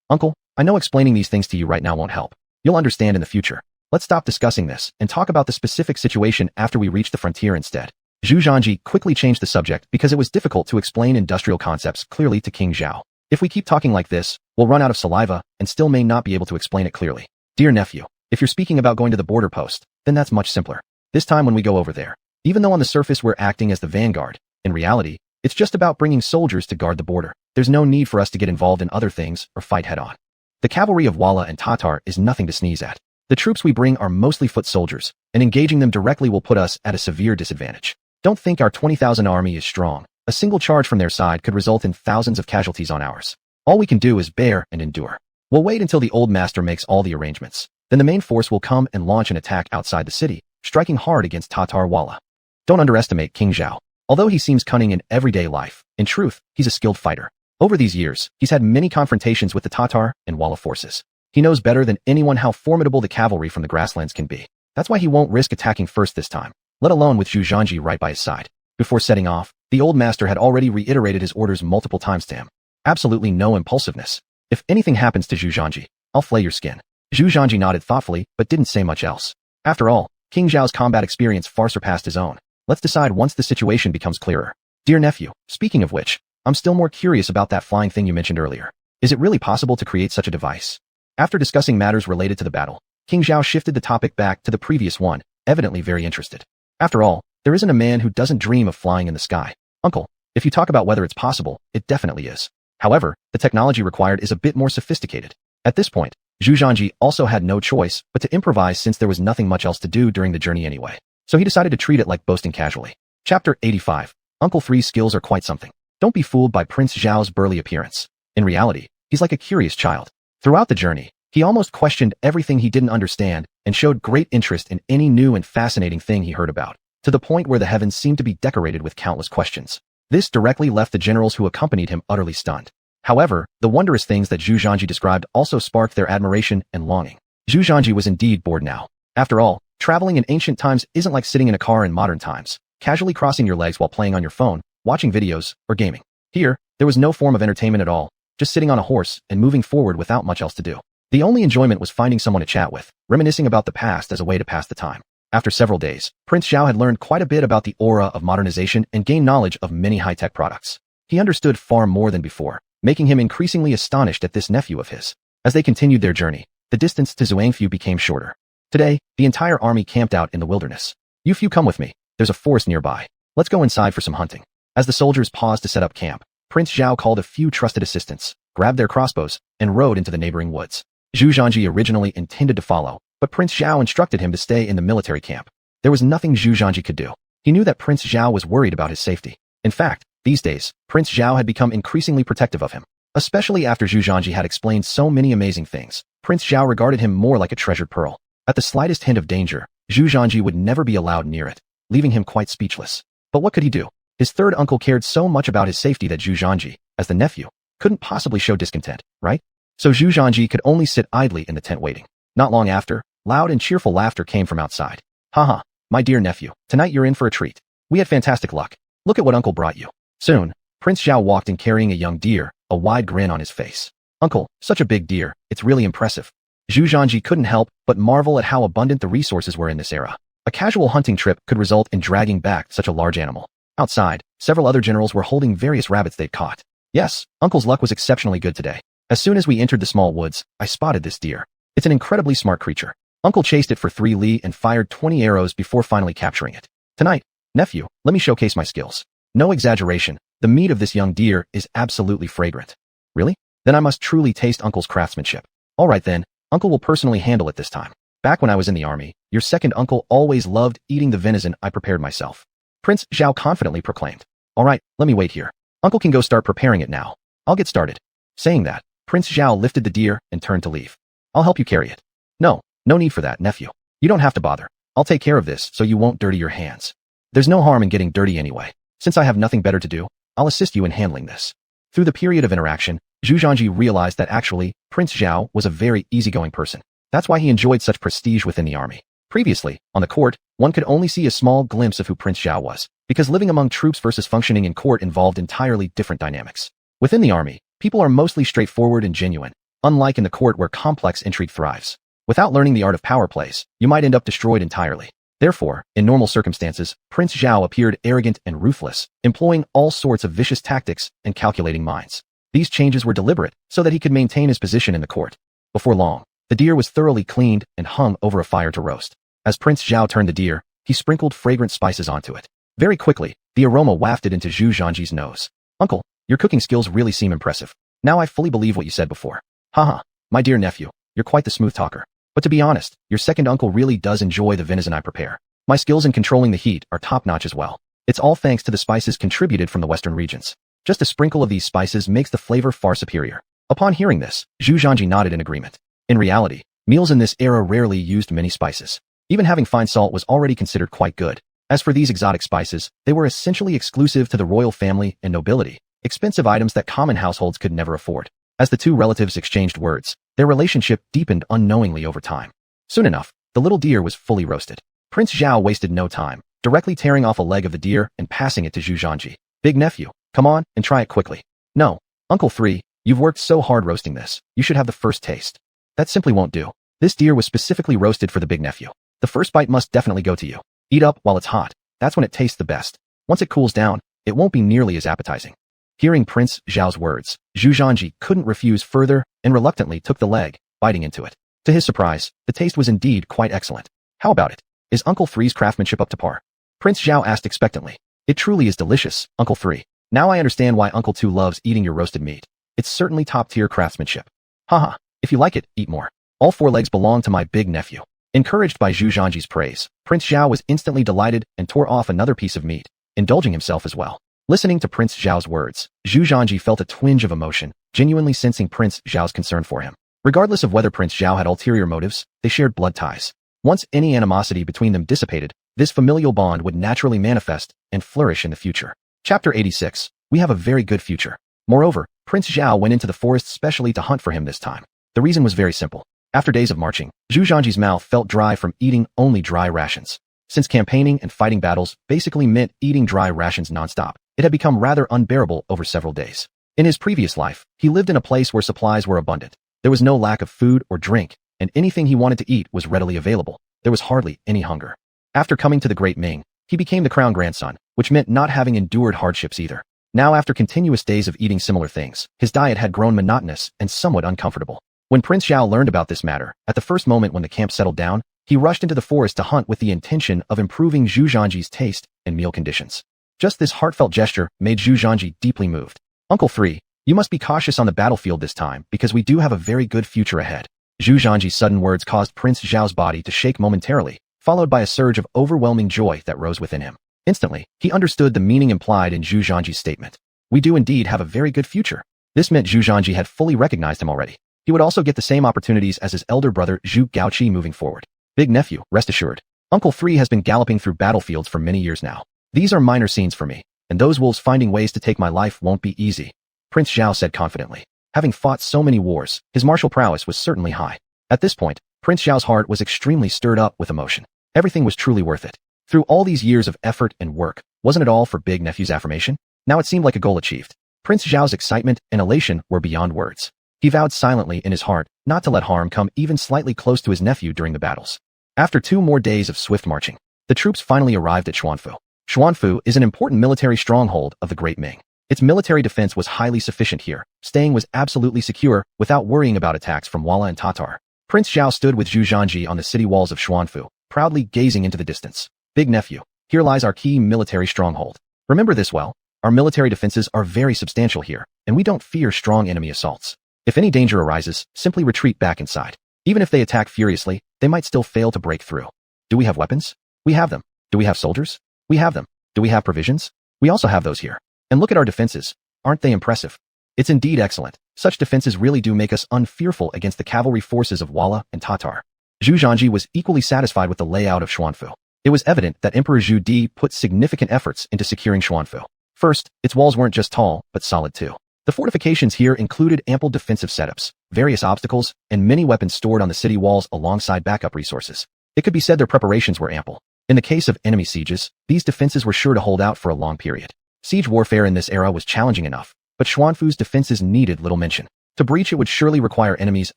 Uncle, I know explaining these things to you right now won't help. You'll understand in the future. Let's stop discussing this and talk about the specific situation after we reach the frontier instead. Zhu quickly changed the subject because it was difficult to explain industrial concepts clearly to King Zhao. If we keep talking like this, we'll run out of saliva and still may not be able to explain it clearly. Dear nephew, if you're speaking about going to the border post, then that's much simpler. This time when we go over there, even though on the surface we're acting as the vanguard, in reality, it's just about bringing soldiers to guard the border. There's no need for us to get involved in other things or fight head-on. The cavalry of Walla and Tatar is nothing to sneeze at. The troops we bring are mostly foot soldiers, and engaging them directly will put us at a severe disadvantage. Don't think our 20,000 army is strong. A single charge from their side could result in thousands of casualties on ours. All we can do is bear and endure. We'll wait until the old master makes all the arrangements. Then the main force will come and launch an attack outside the city, striking hard against Tatar Walla. Don't underestimate King Zhao. Although he seems cunning in everyday life, in truth, he's a skilled fighter. Over these years, he's had many confrontations with the Tatar and Walla forces. He knows better than anyone how formidable the cavalry from the grasslands can be. That's why he won't risk attacking first this time, let alone with Zhu right by his side. Before setting off, the old master had already reiterated his orders multiple times to him. Absolutely no impulsiveness. If anything happens to Zhu, I'll flay your skin. Zhu nodded thoughtfully, but didn't say much else. After all, King Zhao's combat experience far surpassed his own. Let's decide once the situation becomes clearer. Dear nephew, speaking of which, I'm still more curious about that flying thing you mentioned earlier. Is it really possible to create such a device? After discussing matters related to the battle, King Zhao shifted the topic back to the previous one, evidently very interested. After all, there isn't a man who doesn't dream of flying in the sky. Uncle, if you talk about whether it's possible, it definitely is. However, the technology required is a bit more sophisticated. At this point, Zhu also had no choice but to improvise since there was nothing much else to do during the journey anyway. So he decided to treat it like boasting casually. Chapter 85. Uncle 3's skills are quite something. Don't be fooled by Prince Zhao's burly appearance. In reality, he's like a curious child. Throughout the journey, he almost questioned everything he didn't understand and showed great interest in any new and fascinating thing he heard about, to the point where the heavens seemed to be decorated with countless questions. This directly left the generals who accompanied him utterly stunned. However, the wondrous things that Zhu described also sparked their admiration and longing. Zhu was indeed bored now. After all, traveling in ancient times isn't like sitting in a car in modern times, casually crossing your legs while playing on your phone, watching videos, or gaming. Here, there was no form of entertainment at all, just sitting on a horse and moving forward without much else to do. The only enjoyment was finding someone to chat with, reminiscing about the past as a way to pass the time. After several days, Prince Zhao had learned quite a bit about the aura of modernization and gained knowledge of many high-tech products. He understood far more than before, making him increasingly astonished at this nephew of his. As they continued their journey, the distance to Xuanhuan became shorter. Today, the entire army camped out in the wilderness. "You few come with me. There's a forest nearby. Let's go inside for some hunting." As the soldiers paused to set up camp, Prince Zhao called a few trusted assistants, grabbed their crossbows, and rode into the neighboring woods. Zhu Zhanji originally intended to follow, but Prince Zhao instructed him to stay in the military camp. There was nothing Zhu Zhanji could do. He knew that Prince Zhao was worried about his safety. In fact, these days, Prince Zhao had become increasingly protective of him. Especially after Zhu Zhanji had explained so many amazing things, Prince Zhao regarded him more like a treasured pearl. At the slightest hint of danger, Zhu Zhanji would never be allowed near it, leaving him quite speechless. But what could he do? His third uncle cared so much about his safety that Zhu Zhanji, as the nephew, couldn't possibly show discontent, right? So Zhu Zhanji could only sit idly in the tent waiting. Not long after, loud and cheerful laughter came from outside. "Haha, my dear nephew, tonight you're in for a treat. We had fantastic luck. Look at what uncle brought you." Soon, Prince Zhao walked in carrying a young deer, a wide grin on his face. "Uncle, such a big deer, it's really impressive." Zhu Zhanji couldn't help but marvel at how abundant the resources were in this era. A casual hunting trip could result in dragging back such a large animal. Outside, several other generals were holding various rabbits they'd caught. "Yes, uncle's luck was exceptionally good today. As soon as we entered the small woods, I spotted this deer. It's an incredibly smart creature. Uncle chased it for 3 li and fired 20 arrows before finally capturing it. Tonight, nephew, let me showcase my skills." No exaggeration, the meat of this young deer is absolutely fragrant. "Really? Then I must truly taste uncle's craftsmanship. All right then, uncle will personally handle it this time. Back when I was in the army, your second uncle always loved eating the venison I prepared myself." Prince Zhao confidently proclaimed. "All right, let me wait here. Uncle can go start preparing it now. I'll get started." Saying that, Prince Zhao lifted the deer and turned to leave. "I'll help you carry it." No need for that, nephew. You don't have to bother. I'll take care of this so you won't dirty your hands." "There's no harm in getting dirty anyway. Since I have nothing better to do, I'll assist you in handling this." Through the period of interaction, Zhu Zhanji realized that actually, Prince Zhao was a very easygoing person. That's why he enjoyed such prestige within the army. Previously, on the court, one could only see a small glimpse of who Prince Zhao was, because living among troops versus functioning in court involved entirely different dynamics. Within the army, people are mostly straightforward and genuine, unlike in the court where complex intrigue thrives. Without learning the art of power plays, you might end up destroyed entirely. Therefore, in normal circumstances, Prince Zhao appeared arrogant and ruthless, employing all sorts of vicious tactics and calculating minds. These changes were deliberate so that he could maintain his position in the court. Before long, the deer was thoroughly cleaned and hung over a fire to roast. As Prince Zhao turned the deer, he sprinkled fragrant spices onto it. Very quickly, the aroma wafted into Zhu Zhanji's nose. "Uncle, your cooking skills really seem impressive. Now I fully believe what you said before." "Haha, my dear nephew, you're quite the smooth talker. But to be honest, your second uncle really does enjoy the venison I prepare. My skills in controlling the heat are top-notch as well. It's all thanks to the spices contributed from the western regions. Just a sprinkle of these spices makes the flavor far superior." Upon hearing this, Zhu Zhanji nodded in agreement. In reality, meals in this era rarely used many spices. Even having fine salt was already considered quite good. As for these exotic spices, they were essentially exclusive to the royal family and nobility, expensive items that common households could never afford. As the two relatives exchanged words, their relationship deepened unknowingly over time. Soon enough, the little deer was fully roasted. Prince Zhao wasted no time, directly tearing off a leg of the deer and passing it to Zhu Zhanji. "Big nephew, come on and try it quickly." "No, Uncle 3, you've worked so hard roasting this, you should have the first taste." "That simply won't do. This deer was specifically roasted for the big nephew. The first bite must definitely go to you. Eat up while it's hot. That's when it tastes the best. Once it cools down, it won't be nearly as appetizing." Hearing Prince Zhao's words, Zhu Zhanji couldn't refuse further and reluctantly took the leg, biting into it. To his surprise, the taste was indeed quite excellent. "How about it? Is Uncle 3's craftsmanship up to par?" Prince Zhao asked expectantly. "It truly is delicious, Uncle 3. Now I understand why Uncle 2 loves eating your roasted meat. It's certainly top-tier craftsmanship." "Haha, if you like it, eat more. All 4 legs belong to my big nephew." Encouraged by Zhu Zhanji's praise, Prince Zhao was instantly delighted and tore off another piece of meat, indulging himself as well. Listening to Prince Zhao's words, Zhu Zhanji felt a twinge of emotion, genuinely sensing Prince Zhao's concern for him. Regardless of whether Prince Zhao had ulterior motives, they shared blood ties. Once any animosity between them dissipated, this familial bond would naturally manifest and flourish in the future. Chapter 86. We have a very good future. Moreover, Prince Zhao went into the forest specially to hunt for him this time. The reason was very simple. After days of marching, Zhu Zhanji's mouth felt dry from eating only dry rations. Since campaigning and fighting battles basically meant eating dry rations nonstop, it had become rather unbearable over several days. In his previous life, he lived in a place where supplies were abundant. There was no lack of food or drink, and anything he wanted to eat was readily available. There was hardly any hunger. After coming to the Great Ming, he became the crown grandson, which meant not having endured hardships either. Now, after continuous days of eating similar things, his diet had grown monotonous and somewhat uncomfortable. When Prince Zhao learned about this matter, at the first moment when the camp settled down, he rushed into the forest to hunt with the intention of improving Zhu Zhanji's taste and meal conditions. Just this heartfelt gesture made Zhu Zhanji deeply moved. Uncle 3, you must be cautious on the battlefield this time because we do have a very good future ahead. Zhu Zhanji's sudden words caused Prince Zhao's body to shake momentarily, followed by a surge of overwhelming joy that rose within him. Instantly, he understood the meaning implied in Zhu Zhanji's statement. We do indeed have a very good future. This meant Zhu Zhanji had fully recognized him already. He would also get the same opportunities as his elder brother Zhu Gaoqi moving forward. Big nephew, rest assured. Uncle 3 has been galloping through battlefields for many years now. These are minor scenes for me, and those wolves finding ways to take my life won't be easy, Prince Zhao said confidently. Having fought so many wars, his martial prowess was certainly high. At this point, Prince Zhao's heart was extremely stirred up with emotion. Everything was truly worth it. Through all these years of effort and work, wasn't it all for Big Nephew's affirmation? Now it seemed like a goal achieved. Prince Zhao's excitement and elation were beyond words. He vowed silently in his heart not to let harm come even slightly close to his nephew during the battles. After 2 more days of swift marching, the troops finally arrived at Xuanfu. Xuanfu is an important military stronghold of the Great Ming. Its military defense was highly sufficient here. Staying was absolutely secure without worrying about attacks from Wala and Tatar. Prince Zhao stood with Zhu Zhanji on the city walls of Xuanfu, proudly gazing into the distance. Big nephew, here lies our key military stronghold. Remember this well. Our military defenses are very substantial here, and we don't fear strong enemy assaults. If any danger arises, simply retreat back inside. Even if they attack furiously, they might still fail to break through. Do we have weapons? We have them. Do we have soldiers? We have them. Do we have provisions? We also have those here. And look at our defenses. Aren't they impressive? It's indeed excellent. Such defenses really do make us unfearful against the cavalry forces of Wala and Tatar. Zhu Zhanji was equally satisfied with the layout of Xuanfu. It was evident that Emperor Zhu Di put significant efforts into securing Xuanfu. First, its walls weren't just tall, but solid too. The fortifications here included ample defensive setups, various obstacles, and many weapons stored on the city walls alongside backup resources. It could be said their preparations were ample. In the case of enemy sieges, these defenses were sure to hold out for a long period. Siege warfare in this era was challenging enough, but Xuanfu's defenses needed little mention. To breach it would surely require enemies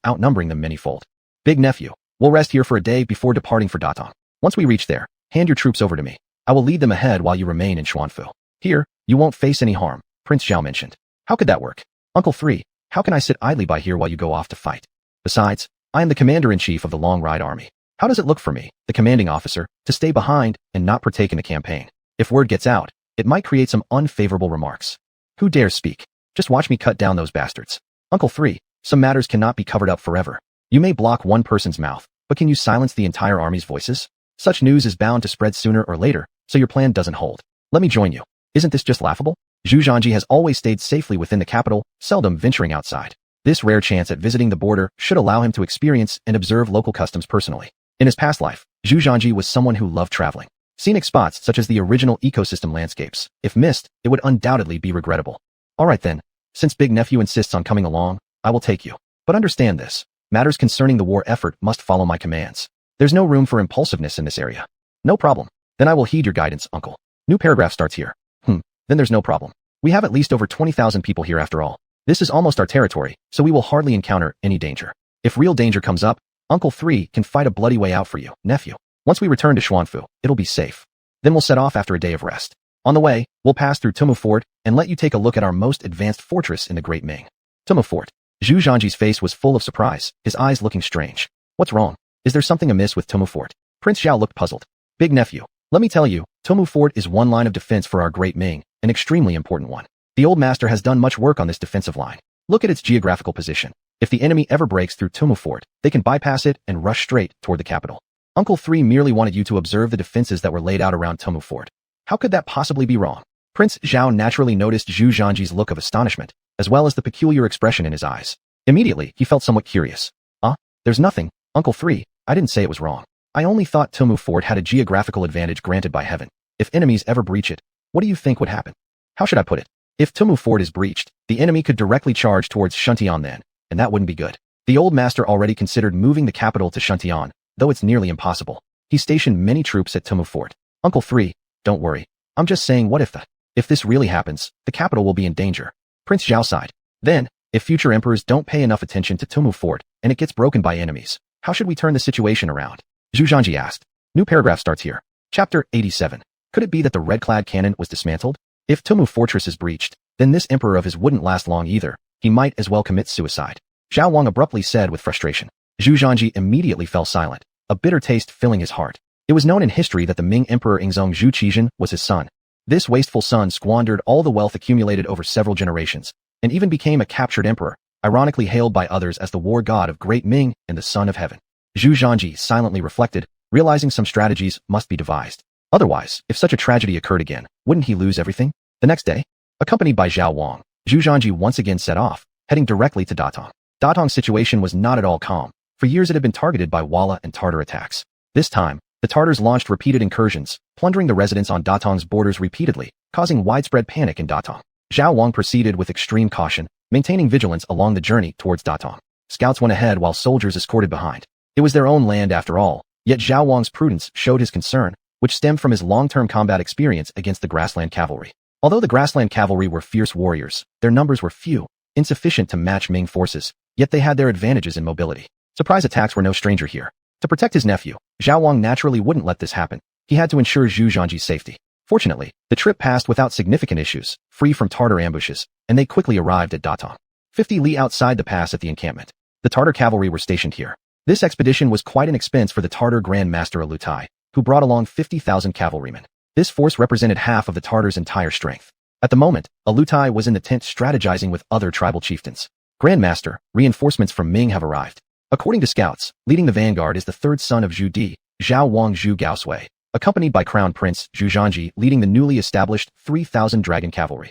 outnumbering them manyfold. Big nephew, we'll rest here for a day before departing for Datong. Once we reach there, hand your troops over to me. I will lead them ahead while you remain in Xuanfu. Here, you won't face any harm, Prince Zhao mentioned. How could that work? Uncle 3, how can I sit idly by here while you go off to fight? Besides, I am the commander-in-chief of the Long Ride Army. How does it look for me, the commanding officer, to stay behind and not partake in the campaign? If word gets out, it might create some unfavorable remarks. Who dares speak? Just watch me cut down those bastards. Uncle 3, some matters cannot be covered up forever. You may block one person's mouth, but can you silence the entire army's voices? Such news is bound to spread sooner or later, so your plan doesn't hold. Let me join you. Isn't this just laughable? Zhu Zhanji has always stayed safely within the capital, seldom venturing outside. This rare chance at visiting the border should allow him to experience and observe local customs personally. In his past life, Zhu Zhanji was someone who loved traveling. Scenic spots such as the original ecosystem landscapes, if missed, it would undoubtedly be regrettable. Alright then, since Big Nephew insists on coming along, I will take you. But understand this, matters concerning the war effort must follow my commands. There's no room for impulsiveness in this area. No problem. Then I will heed your guidance, uncle. New paragraph starts here. Then there's no problem. We have at least over 20,000 people here after all. This is almost our territory, so we will hardly encounter any danger. If real danger comes up, Uncle 3 can fight a bloody way out for you, nephew. Once we return to Xuanfu, it'll be safe. Then we'll set off after a day of rest. On the way, we'll pass through Tumu Fort and let you take a look at our most advanced fortress in the Great Ming. Tumu Fort. Zhu Zhanji's face was full of surprise, his eyes looking strange. What's wrong? Is there something amiss with Tumu Fort? Prince Zhao looked puzzled. Big nephew, let me tell you, Tumu Fort is one line of defense for our Great Ming, an extremely important one. The old master has done much work on this defensive line. Look at its geographical position. If the enemy ever breaks through Tumu Fort, they can bypass it and rush straight toward the capital. Uncle 3 merely wanted you to observe the defenses that were laid out around Tumu Fort. How could that possibly be wrong? Prince Zhao naturally noticed Zhu Zhanji's look of astonishment, as well as the peculiar expression in his eyes. Immediately, he felt somewhat curious. There's nothing, Uncle 3, I didn't say it was wrong. I only thought Tumu Fort had a geographical advantage granted by heaven. If enemies ever breach it, what do you think would happen? How should I put it? If Tumu Fort is breached, the enemy could directly charge towards Shuntian then, and that wouldn't be good. The old master already considered moving the capital to Shuntian, though it's nearly impossible. He stationed many troops at Tumu Fort. Uncle 3, don't worry. I'm just saying what if this really happens, the capital will be in danger. Prince Zhao sighed. Then, If future emperors don't pay enough attention to Tumu Fort and it gets broken by enemies, how should we turn the situation around? Zhu Zhanji asked. New paragraph starts here. Chapter 87. Could it be that the red-clad cannon was dismantled? If Tumu Fortress is breached, then this emperor of his wouldn't last long either. He might as well commit suicide. Zhao Wang abruptly said with frustration. Zhu Zhanji immediately fell silent, a bitter taste filling his heart. It was known in history that the Ming Emperor Ingzong Zhu Qizhen was his son. This wasteful son squandered all the wealth accumulated over several generations, and even became a captured emperor, ironically hailed by others as the war god of Great Ming and the Son of Heaven. Zhu Zhanji silently reflected, realizing some strategies must be devised. Otherwise, if such a tragedy occurred again, wouldn't he lose everything? The next day, accompanied by Zhao Wang, Zhu Zhanji once again set off, heading directly to Datong. Datong's situation was not at all calm. For years it had been targeted by Walla and Tartar attacks. This time, the Tartars launched repeated incursions, plundering the residents on Datong's borders repeatedly, causing widespread panic in Datong. Zhao Wang proceeded with extreme caution, maintaining vigilance along the journey towards Datong. Scouts went ahead while soldiers escorted behind. It was their own land after all, yet Zhao Wang's prudence showed his concern, which stemmed from his long-term combat experience against the grassland cavalry. Although the grassland cavalry were fierce warriors, their numbers were few, insufficient to match Ming forces, yet they had their advantages in mobility. Surprise attacks were no stranger here. To protect his nephew, Zhao Wang naturally wouldn't let this happen. He had to ensure Zhu Zhanji's safety. Fortunately, the trip passed without significant issues, free from Tartar ambushes, and they quickly arrived at Datong. 50 li outside the pass at the encampment. The Tartar cavalry were stationed here. This expedition was quite an expense for the Tartar Grand Master Alutai, who brought along 50,000 cavalrymen. This force represented half of the Tartars' entire strength. At the moment, Alutai was in the tent strategizing with other tribal chieftains. Grand Master, reinforcements from Ming have arrived. According to scouts, leading the vanguard is the third son of Zhu Di, Zhao Wang Zhu Gaosui, accompanied by Crown Prince Zhu Zhanji leading the newly established 3,000 dragon cavalry.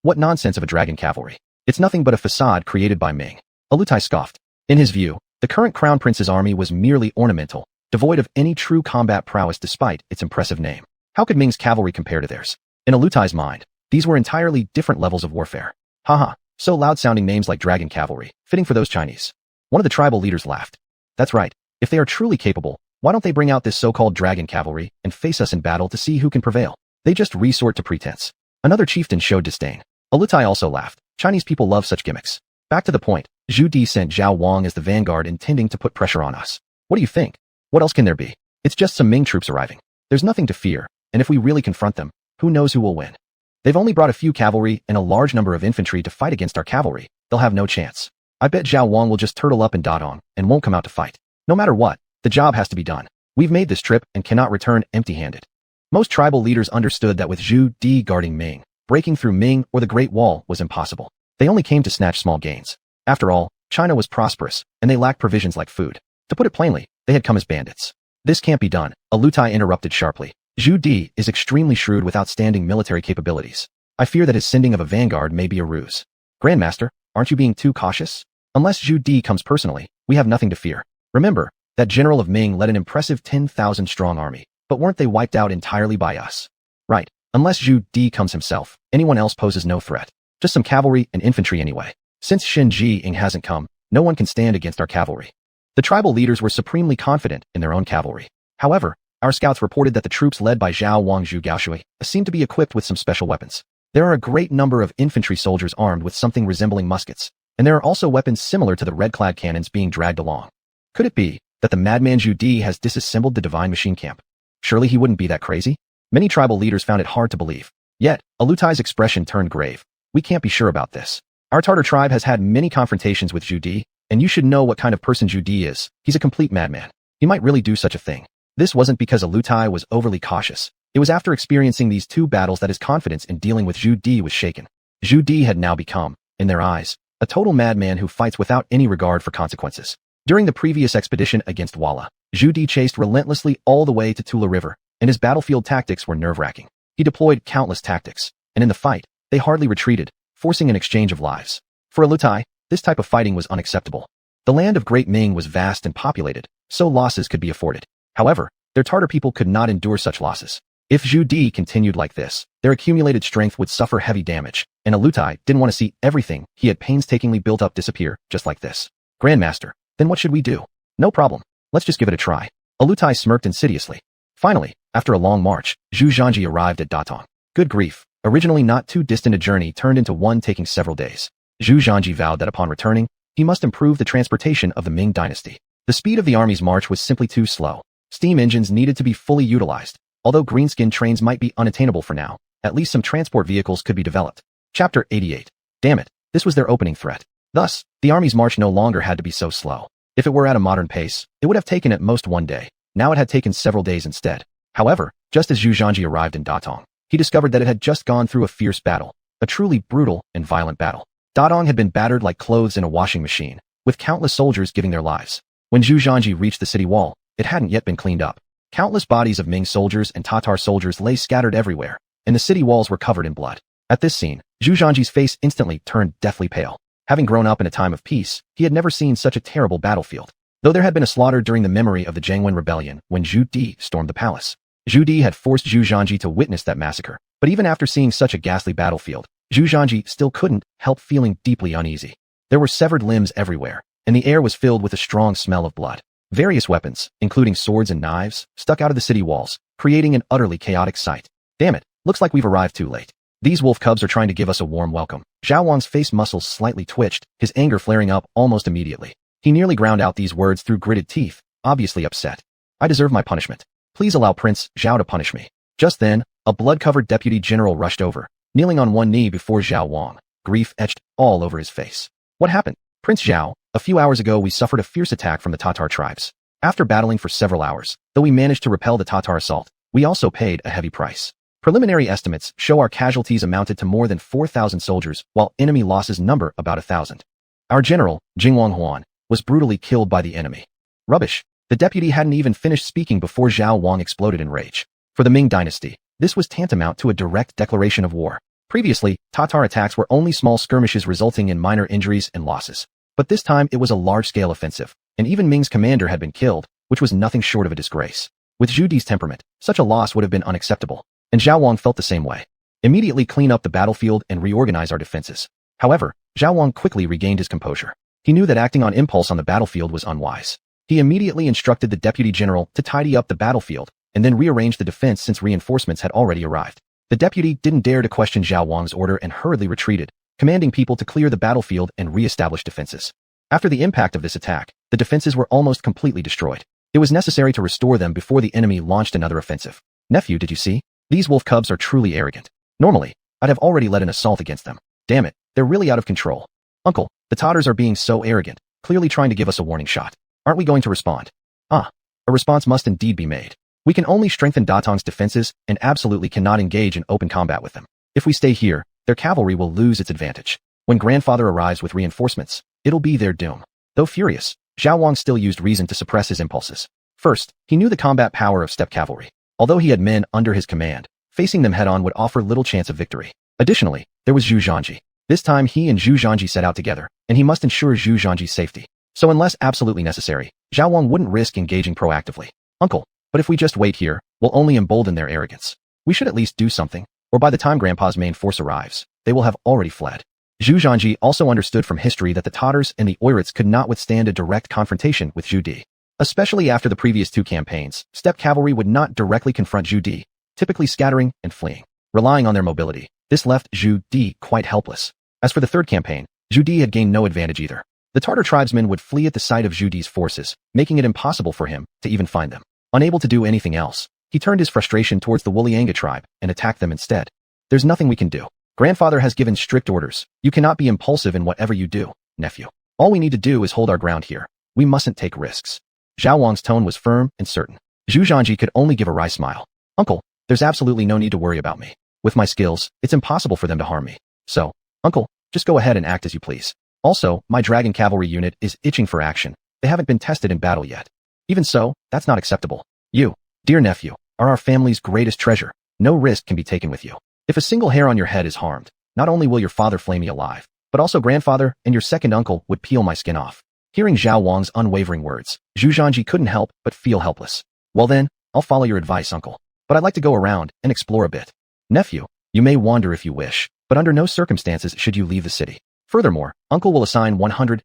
What nonsense of a dragon cavalry. It's nothing but a facade created by Ming. Alutai scoffed. In his view, the current Crown Prince's army was merely ornamental, devoid of any true combat prowess despite its impressive name. How could Ming's cavalry compare to theirs? In Alutai's mind, these were entirely different levels of warfare. Haha, so loud-sounding names like dragon cavalry, fitting for those Chinese. One of the tribal leaders laughed. That's right. If they are truly capable, why don't they bring out this so-called dragon cavalry and face us in battle to see who can prevail? They just resort to pretense. Another chieftain showed disdain. Alutai also laughed. Chinese people love such gimmicks. Back to the point, Zhu Di sent Zhao Wang as the vanguard intending to put pressure on us. What do you think? What else can there be? It's just some Ming troops arriving. There's nothing to fear, and if we really confront them, who knows who will win? They've only brought a few cavalry and a large number of infantry to fight against our cavalry. They'll have no chance. I bet Zhao Wang will just turtle up in Datong and won't come out to fight. No matter what, the job has to be done. We've made this trip and cannot return empty-handed. Most tribal leaders understood that with Zhu Di guarding Ming, breaking through Ming or the Great Wall was impossible. They only came to snatch small gains. After all, China was prosperous, and they lacked provisions like food. To put it plainly, they had come as bandits. This can't be done, Alutai interrupted sharply. Zhu Di is extremely shrewd with outstanding military capabilities. I fear that his sending of a vanguard may be a ruse. Grandmaster, aren't you being too cautious? Unless Zhu Di comes personally, we have nothing to fear. Remember, that general of Ming led an impressive 10,000-strong army, but weren't they wiped out entirely by us? Right, unless Zhu Di comes himself, anyone else poses no threat. Just some cavalry and infantry anyway. Since Shen Ji-ing hasn't come, no one can stand against our cavalry. The tribal leaders were supremely confident in their own cavalry. However, our scouts reported that the troops led by Zhao Wang Zhu Gaosui seemed to be equipped with some special weapons. There are a great number of infantry soldiers armed with something resembling muskets, and there are also weapons similar to the red-clad cannons being dragged along. Could it be that the madman Zhu Di has disassembled the divine machine camp? Surely he wouldn't be that crazy? Many tribal leaders found it hard to believe. Yet, Alutai's expression turned grave. We can't be sure about this. Our Tartar tribe has had many confrontations with Zhu Di, and you should know what kind of person Zhu Di is. He's a complete madman. He might really do such a thing. This wasn't because Alutai was overly cautious. It was after experiencing these two battles that his confidence in dealing with Zhu Di was shaken. Zhu Di had now become, in their eyes, a total madman who fights without any regard for consequences. During the previous expedition against Walla, Zhu Di chased relentlessly all the way to Tula River, and his battlefield tactics were nerve-wracking. He deployed countless tactics, and in the fight, they hardly retreated, forcing an exchange of lives. For Alutai, this type of fighting was unacceptable. The land of Great Ming was vast and populated, so losses could be afforded. However, their Tartar people could not endure such losses. If Zhu Di continued like this, their accumulated strength would suffer heavy damage, and Alutai didn't want to see everything he had painstakingly built up disappear just like this. Grandmaster, then what should we do? No problem. Let's just give it a try. Alutai smirked insidiously. Finally, after a long march, Zhu Zhanji arrived at Datong. Good grief. Originally not too distant a journey turned into one taking several days. Zhu Zhanji vowed that upon returning, he must improve the transportation of the Ming Dynasty. The speed of the army's march was simply too slow. Steam engines needed to be fully utilized. Although greenskin trains might be unattainable for now, at least some transport vehicles could be developed. Chapter 88. Damn it, this was their opening threat. Thus, the army's march no longer had to be so slow. If it were at a modern pace, it would have taken at most 1 day. Now it had taken several days instead. However, just as Zhu Zhanji arrived in Datong, he discovered that it had just gone through a fierce battle, a truly brutal and violent battle. Datong had been battered like clothes in a washing machine, with countless soldiers giving their lives. When Zhu Zhanji reached the city wall, it hadn't yet been cleaned up. Countless bodies of Ming soldiers and Tatar soldiers lay scattered everywhere, and the city walls were covered in blood. At this scene, Zhu Zhanji's face instantly turned deathly pale. Having grown up in a time of peace, he had never seen such a terrible battlefield. Though there had been a slaughter during the memory of the Xuanhuan rebellion when Zhu Di stormed the palace. Zhu Di had forced Zhu Zhanji to witness that massacre, but even after seeing such a ghastly battlefield, Zhu Zhanji still couldn't help feeling deeply uneasy. There were severed limbs everywhere, and the air was filled with a strong smell of blood. Various weapons, including swords and knives, stuck out of the city walls, creating an utterly chaotic sight. Damn it, looks like we've arrived too late. These wolf cubs are trying to give us a warm welcome. Zhao Wang's face muscles slightly twitched, his anger flaring up almost immediately. He nearly ground out these words through gritted teeth, obviously upset. I deserve my punishment. Please allow Prince Zhao to punish me. Just then, a blood-covered deputy general rushed over, kneeling on one knee before Zhao Wang, grief etched all over his face. What happened? Prince Zhao, a few hours ago we suffered a fierce attack from the Tatar tribes. After battling for several hours, though we managed to repel the Tatar assault, we also paid a heavy price. Preliminary estimates show our casualties amounted to more than 4,000 soldiers, while enemy losses number about 1,000. Our general, xuanhuan, was brutally killed by the enemy. Rubbish. The deputy hadn't even finished speaking before Zhao Wang exploded in rage. For the Ming Dynasty, this was tantamount to a direct declaration of war. Previously, Tatar attacks were only small skirmishes resulting in minor injuries and losses. But this time it was a large-scale offensive, and even Ming's commander had been killed, which was nothing short of a disgrace. With Zhu Di's temperament, such a loss would have been unacceptable, and Zhao Wang felt the same way. Immediately clean up the battlefield and reorganize our defenses. However, Zhao Wang quickly regained his composure. He knew that acting on impulse on the battlefield was unwise. He immediately instructed the deputy general to tidy up the battlefield, and then rearrange the defense since reinforcements had already arrived. The deputy didn't dare to question Zhao Wang's order and hurriedly retreated, commanding people to clear the battlefield and re-establish defenses. After the impact of this attack, the defenses were almost completely destroyed. It was necessary to restore them before the enemy launched another offensive. Nephew, did you see? These wolf cubs are truly arrogant. Normally, I'd have already led an assault against them. Damn it, they're really out of control. Uncle, the Tatars are being so arrogant, clearly trying to give us a warning shot. Aren't we going to respond? A response must indeed be made. We can only strengthen Datong's defenses and absolutely cannot engage in open combat with them. If we stay here, their cavalry will lose its advantage. When grandfather arrives with reinforcements, it'll be their doom. Though furious, Zhao Wang still used reason to suppress his impulses. First, he knew the combat power of steppe cavalry. Although he had men under his command, facing them head-on would offer little chance of victory. Additionally, there was Zhu Zhanji. This time he and Zhu Zhanji set out together, and he must ensure Zhu Zhanji's safety. So unless absolutely necessary, Zhao Wang wouldn't risk engaging proactively. Uncle, but if we just wait here, we'll only embolden their arrogance. We should at least do something, or by the time Grandpa's main force arrives, they will have already fled. Zhu Zhanji also understood from history that the Tatars and the Oirats could not withstand a direct confrontation with Zhu Di. Especially after the previous 2 campaigns, steppe cavalry would not directly confront Zhu Di, typically scattering and fleeing. Relying on their mobility, this left Zhu Di quite helpless. As for the 3rd campaign, Zhu Di had gained no advantage either. The Tatar tribesmen would flee at the sight of Zhu Di's forces, making it impossible for him to even find them. Unable to do anything else, he turned his frustration towards the Wulianga tribe and attacked them instead. There's nothing we can do. Grandfather has given strict orders. You cannot be impulsive in whatever you do, nephew. All we need to do is hold our ground here. We mustn't take risks. Zhao Wang's tone was firm and certain. Zhu Zhanji could only give a wry smile. Uncle, there's absolutely no need to worry about me. With my skills, it's impossible for them to harm me. So, uncle, just go ahead and act as you please. Also, my dragon cavalry unit is itching for action. They haven't been tested in battle yet. Even so, that's not acceptable. You, dear nephew, are our family's greatest treasure. No risk can be taken with you. If a single hair on your head is harmed, not only will your father flay me alive, but also grandfather and your second uncle would peel my skin off. Hearing Zhao Wang's unwavering words, Zhu Zhanji couldn't help but feel helpless. Well then, I'll follow your advice, uncle. But I'd like to go around and explore a bit. Nephew, you may wander if you wish, but under no circumstances should you leave the city. Furthermore, uncle will assign 500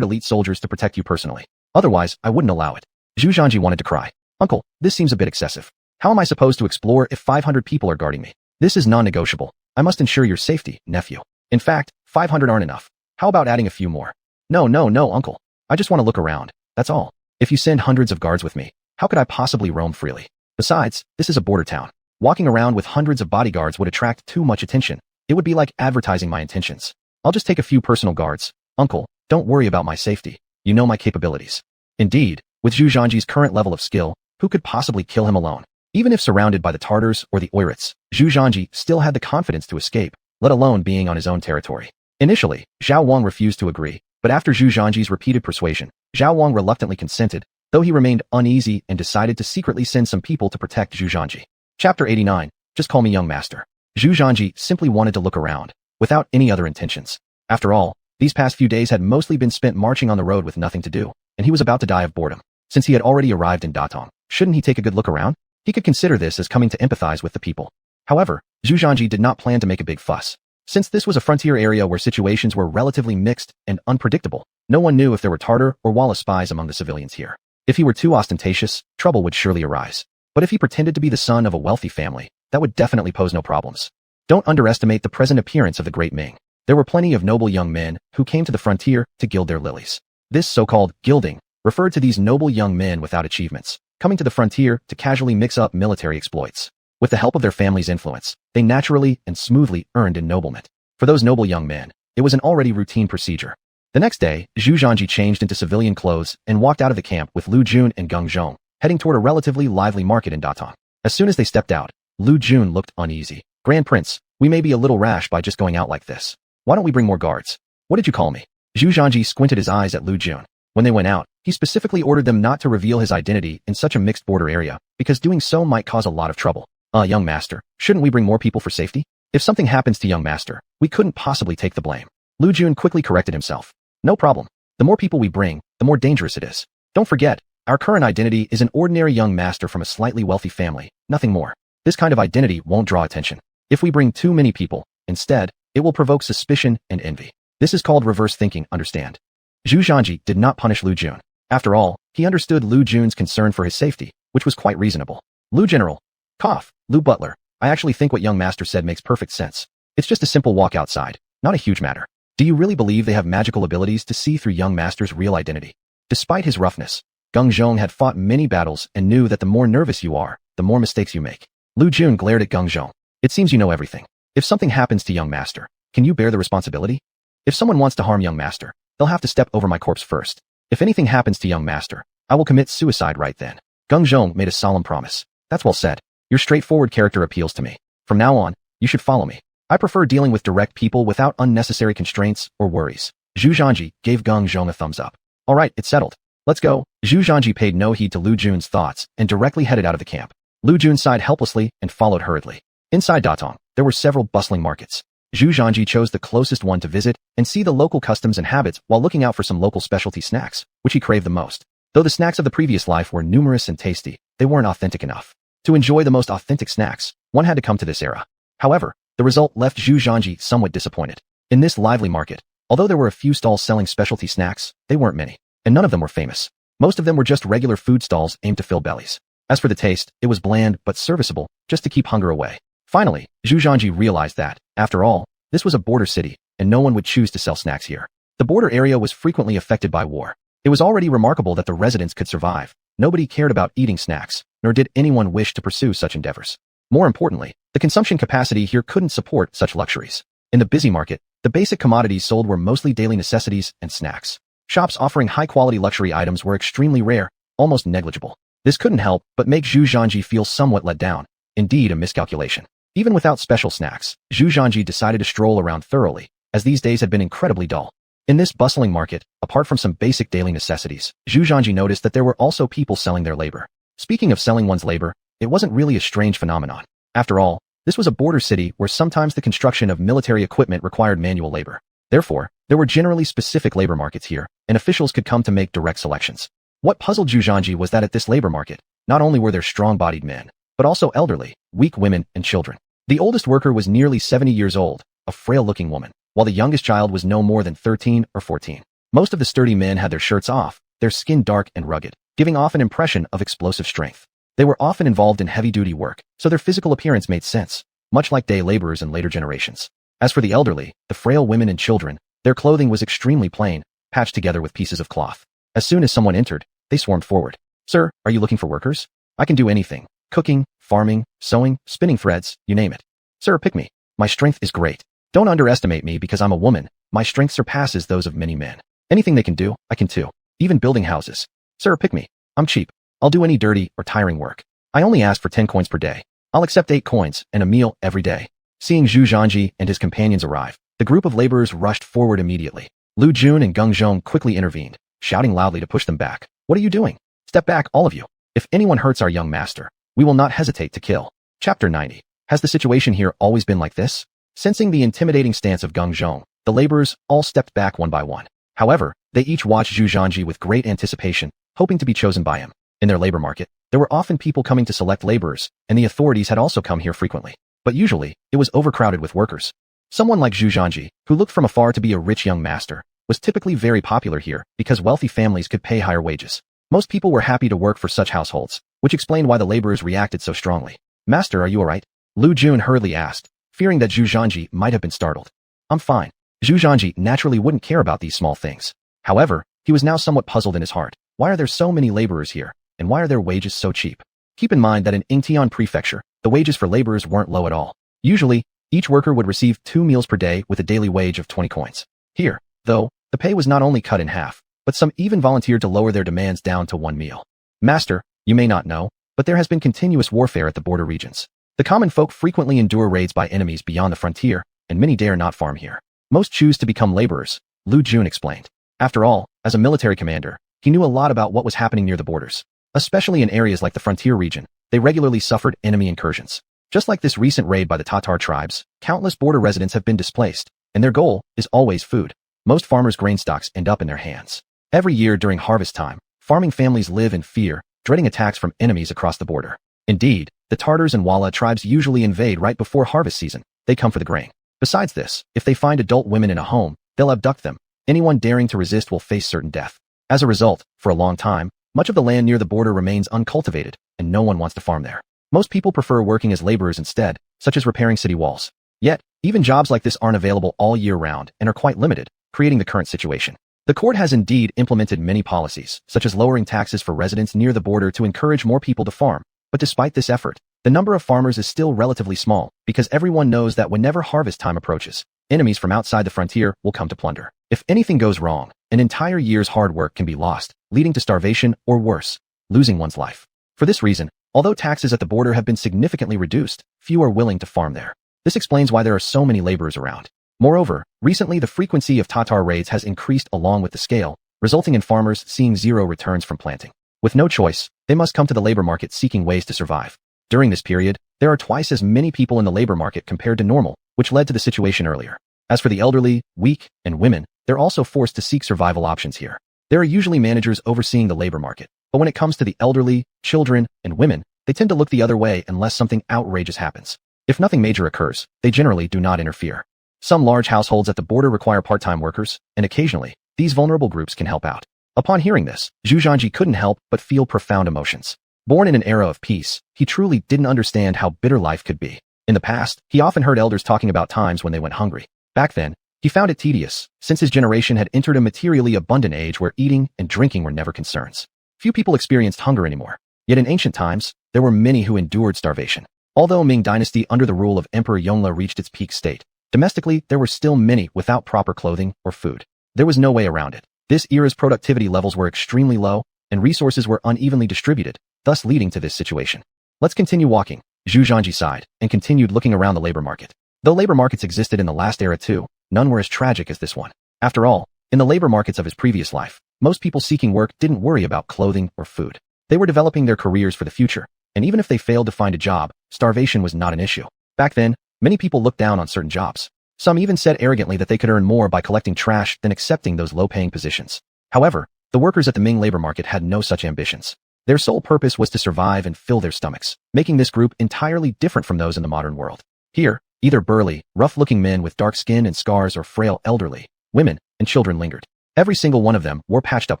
elite soldiers to protect you personally. Otherwise, I wouldn't allow it. Zhu Zhanji wanted to cry. Uncle, this seems a bit excessive. How am I supposed to explore if 500 people are guarding me? This is non-negotiable. I must ensure your safety, nephew. In fact, 500 aren't enough. How about adding a few more? No, no, no, uncle. I just want to look around. That's all. If you send hundreds of guards with me, how could I possibly roam freely? Besides, this is a border town. Walking around with hundreds of bodyguards would attract too much attention. It would be like advertising my intentions. I'll just take a few personal guards. Uncle, don't worry about my safety. You know my capabilities. Indeed, with Zhu Zhanji's current level of skill, who could possibly kill him alone? Even if surrounded by the Tartars or the Oirats, Zhu Zhanji still had the confidence to escape, let alone being on his own territory. Initially, Zhao Wang refused to agree, but after Zhu Zhanji's repeated persuasion, Zhao Wang reluctantly consented, though he remained uneasy and decided to secretly send some people to protect Zhu Zhanji. Chapter 89. Just call me young master. Zhu Zhanji simply wanted to look around, without any other intentions. After all, these past few days had mostly been spent marching on the road with nothing to do, and he was about to die of boredom. Since he had already arrived in Datong, shouldn't he take a good look around? He could consider this as coming to empathize with the people. However, Zhu Zhanji did not plan to make a big fuss. Since this was a frontier area where situations were relatively mixed and unpredictable, no one knew if there were Tartar or Walla spies among the civilians here. If he were too ostentatious, trouble would surely arise. But if he pretended to be the son of a wealthy family, that would definitely pose no problems. Don't underestimate the present appearance of the great Ming. There were plenty of noble young men who came to the frontier to gild their lilies. This so-called gilding referred to these noble young men without achievements, coming to the frontier to casually mix up military exploits. With the help of their family's influence, they naturally and smoothly earned ennoblement. For those noble young men, it was an already routine procedure. The next day, Zhu Zhanji changed into civilian clothes and walked out of the camp with Lu Jun and Geng Zhong, heading toward a relatively lively market in Datong. As soon as they stepped out, Lu Jun looked uneasy. Grand Prince, we may be a little rash by just going out like this. Why don't we bring more guards? What did you call me? Zhu Zhanji squinted his eyes at Lu Jun. When they went out, he specifically ordered them not to reveal his identity in such a mixed border area, because doing so might cause a lot of trouble. Young master, shouldn't we bring more people for safety? If something happens to young master, we couldn't possibly take the blame. Lu Jun quickly corrected himself. No problem. The more people we bring, the more dangerous it is. Don't forget, our current identity is an ordinary young master from a slightly wealthy family, nothing more. This kind of identity won't draw attention. If we bring too many people, instead, it will provoke suspicion and envy. This is called reverse thinking, understand? Zhu Zhanji did not punish Lu Jun. After all, he understood Lu Jun's concern for his safety, which was quite reasonable. Lu General. Cough. Lu Butler. I actually think what young master said makes perfect sense. It's just a simple walk outside, not a huge matter. Do you really believe they have magical abilities to see through young master's real identity? Despite his roughness, Geng Zhong had fought many battles and knew that the more nervous you are, the more mistakes you make. Lu Jun glared at Geng Zhong. It seems you know everything. If something happens to young master, can you bear the responsibility? If someone wants to harm young master, they'll have to step over my corpse first. If anything happens to young master, I will commit suicide right then. Geng Zhong made a solemn promise. That's well said. Your straightforward character appeals to me. From now on, you should follow me. I prefer dealing with direct people without unnecessary constraints or worries. Zhu Zhanji gave Geng Zhong a thumbs up. All right, it's settled. Let's go. Zhu Zhanji paid no heed to Lu Jun's thoughts and directly headed out of the camp. Lu Jun sighed helplessly and followed hurriedly. Inside Datong, there were several bustling markets. Zhu Zhanji chose the closest one to visit and see the local customs and habits while looking out for some local specialty snacks, which he craved the most. Though the snacks of the previous life were numerous and tasty, they weren't authentic enough. To enjoy the most authentic snacks, one had to come to this era. However, the result left Zhu Zhanji somewhat disappointed. In this lively market, although there were a few stalls selling specialty snacks, they weren't many, and none of them were famous. Most of them were just regular food stalls aimed to fill bellies. As for the taste, it was bland but serviceable, just to keep hunger away. Finally, Zhu Zhanji realized that, after all, this was a border city, and no one would choose to sell snacks here. The border area was frequently affected by war. It was already remarkable that the residents could survive. Nobody cared about eating snacks, nor did anyone wish to pursue such endeavors. More importantly, the consumption capacity here couldn't support such luxuries. In the busy market, the basic commodities sold were mostly daily necessities and snacks. Shops offering high-quality luxury items were extremely rare, almost negligible. This couldn't help but make Zhu Zhanji feel somewhat let down. Indeed, a miscalculation. Even without special snacks, Zhu Zhanji decided to stroll around thoroughly, as these days had been incredibly dull. In this bustling market, apart from some basic daily necessities, Zhu Zhanji noticed that there were also people selling their labor. Speaking of selling one's labor, it wasn't really a strange phenomenon. After all, this was a border city where sometimes the construction of military equipment required manual labor. Therefore, there were generally specific labor markets here, and officials could come to make direct selections. What puzzled Zhu Zhanji was that at this labor market, not only were there strong-bodied men, but also elderly, weak women, and children. The oldest worker was nearly 70 years old, a frail-looking woman, while the youngest child was no more than 13 or 14. Most of the sturdy men had their shirts off, their skin dark and rugged, giving off an impression of explosive strength. They were often involved in heavy-duty work, so their physical appearance made sense, much like day laborers in later generations. As for the elderly, the frail women and children, their clothing was extremely plain, patched together with pieces of cloth. As soon as someone entered, they swarmed forward. Sir, are you looking for workers? I can do anything. Cooking, farming, sewing, spinning threads, you name it. Sir, pick me. My strength is great. Don't underestimate me because I'm a woman. My strength surpasses those of many men. Anything they can do, I can too. Even building houses. Sir, pick me. I'm cheap. I'll do any dirty or tiring work. I only ask for 10 coins per day. I'll accept 8 coins and a meal every day. Seeing Zhu Zhanji and his companions arrive, the group of laborers rushed forward immediately. Lu Jun and Geng Zhong quickly intervened, shouting loudly to push them back. What are you doing? Step back, all of you. If anyone hurts our young master, we will not hesitate to kill. Chapter 90. Has the situation here always been like this? Sensing the intimidating stance of Geng Zhong, the laborers all stepped back one by one. However, they each watched Zhu Zhanji with great anticipation, hoping to be chosen by him. In their labor market, there were often people coming to select laborers, and the authorities had also come here frequently. But usually, it was overcrowded with workers. Someone like Zhu Zhanji, who looked from afar to be a rich young master, was typically very popular here because wealthy families could pay higher wages. Most people were happy to work for such households, which explained why the laborers reacted so strongly. Master, are you alright? Lu Jun hurriedly asked, fearing that Zhu Zhanji might have been startled. I'm fine. Zhu Zhanji naturally wouldn't care about these small things. However, he was now somewhat puzzled in his heart. Why are there so many laborers here, and why are their wages so cheap? Keep in mind that in Yingtian Prefecture, the wages for laborers weren't low at all. Usually, each worker would receive 2 meals per day with a daily wage of 20 coins. Here, though, the pay was not only cut in half, but some even volunteered to lower their demands down to 1 meal. Master, you may not know, but there has been continuous warfare at the border regions. The common folk frequently endure raids by enemies beyond the frontier, and many dare not farm here. Most choose to become laborers, Lu Jun explained. After all, as a military commander, he knew a lot about what was happening near the borders. Especially in areas like the frontier region, they regularly suffered enemy incursions. Just like this recent raid by the Tatar tribes, countless border residents have been displaced, and their goal is always food. Most farmers' grain stocks end up in their hands. Every year during harvest time, farming families live in fear, dreading attacks from enemies across the border. Indeed, the Tartars and Walla tribes usually invade right before harvest season. They come for the grain. Besides this, if they find adult women in a home, they'll abduct them. Anyone daring to resist will face certain death. As a result, for a long time, much of the land near the border remains uncultivated, and no one wants to farm there. Most people prefer working as laborers instead, such as repairing city walls. Yet, even jobs like this aren't available all year round and are quite limited, creating the current situation. The court has indeed implemented many policies, such as lowering taxes for residents near the border to encourage more people to farm. But despite this effort, the number of farmers is still relatively small, because everyone knows that whenever harvest time approaches, enemies from outside the frontier will come to plunder. If anything goes wrong, an entire year's hard work can be lost, leading to starvation or worse, losing one's life. For this reason, although taxes at the border have been significantly reduced, few are willing to farm there. This explains why there are so many laborers around. Moreover, recently the frequency of Tatar raids has increased along with the scale, resulting in farmers seeing zero returns from planting. With no choice, they must come to the labor market seeking ways to survive. During this period, there are twice as many people in the labor market compared to normal, which led to the situation earlier. As for the elderly, weak, and women, they're also forced to seek survival options here. There are usually managers overseeing the labor market, but when it comes to the elderly, children, and women, they tend to look the other way unless something outrageous happens. If nothing major occurs, they generally do not interfere. Some large households at the border require part-time workers, and occasionally, these vulnerable groups can help out. Upon hearing this, Zhu Zhanji couldn't help but feel profound emotions. Born in an era of peace, he truly didn't understand how bitter life could be. In the past, he often heard elders talking about times when they went hungry. Back then, he found it tedious, since his generation had entered a materially abundant age where eating and drinking were never concerns. Few people experienced hunger anymore. Yet in ancient times, there were many who endured starvation. Although Ming Dynasty under the rule of Emperor Yongle reached its peak state, domestically there were still many without proper clothing or food. There was no way around it. This era's productivity levels were extremely low, and resources were unevenly distributed, thus leading to this situation. Let's continue walking, Zhu Zhanji sighed, and continued looking around the labor market. Though labor markets existed in the last era too, none were as tragic as this one. After all, in the labor markets of his previous life, most people seeking work didn't worry about clothing or food. They were developing their careers for the future, and even if they failed to find a job, starvation was not an issue. Back then, many people looked down on certain jobs. Some even said arrogantly that they could earn more by collecting trash than accepting those low-paying positions. However, the workers at the Ming labor market had no such ambitions. Their sole purpose was to survive and fill their stomachs, making this group entirely different from those in the modern world. Here, either burly, rough-looking men with dark skin and scars or frail elderly, women, and children lingered. Every single one of them wore patched-up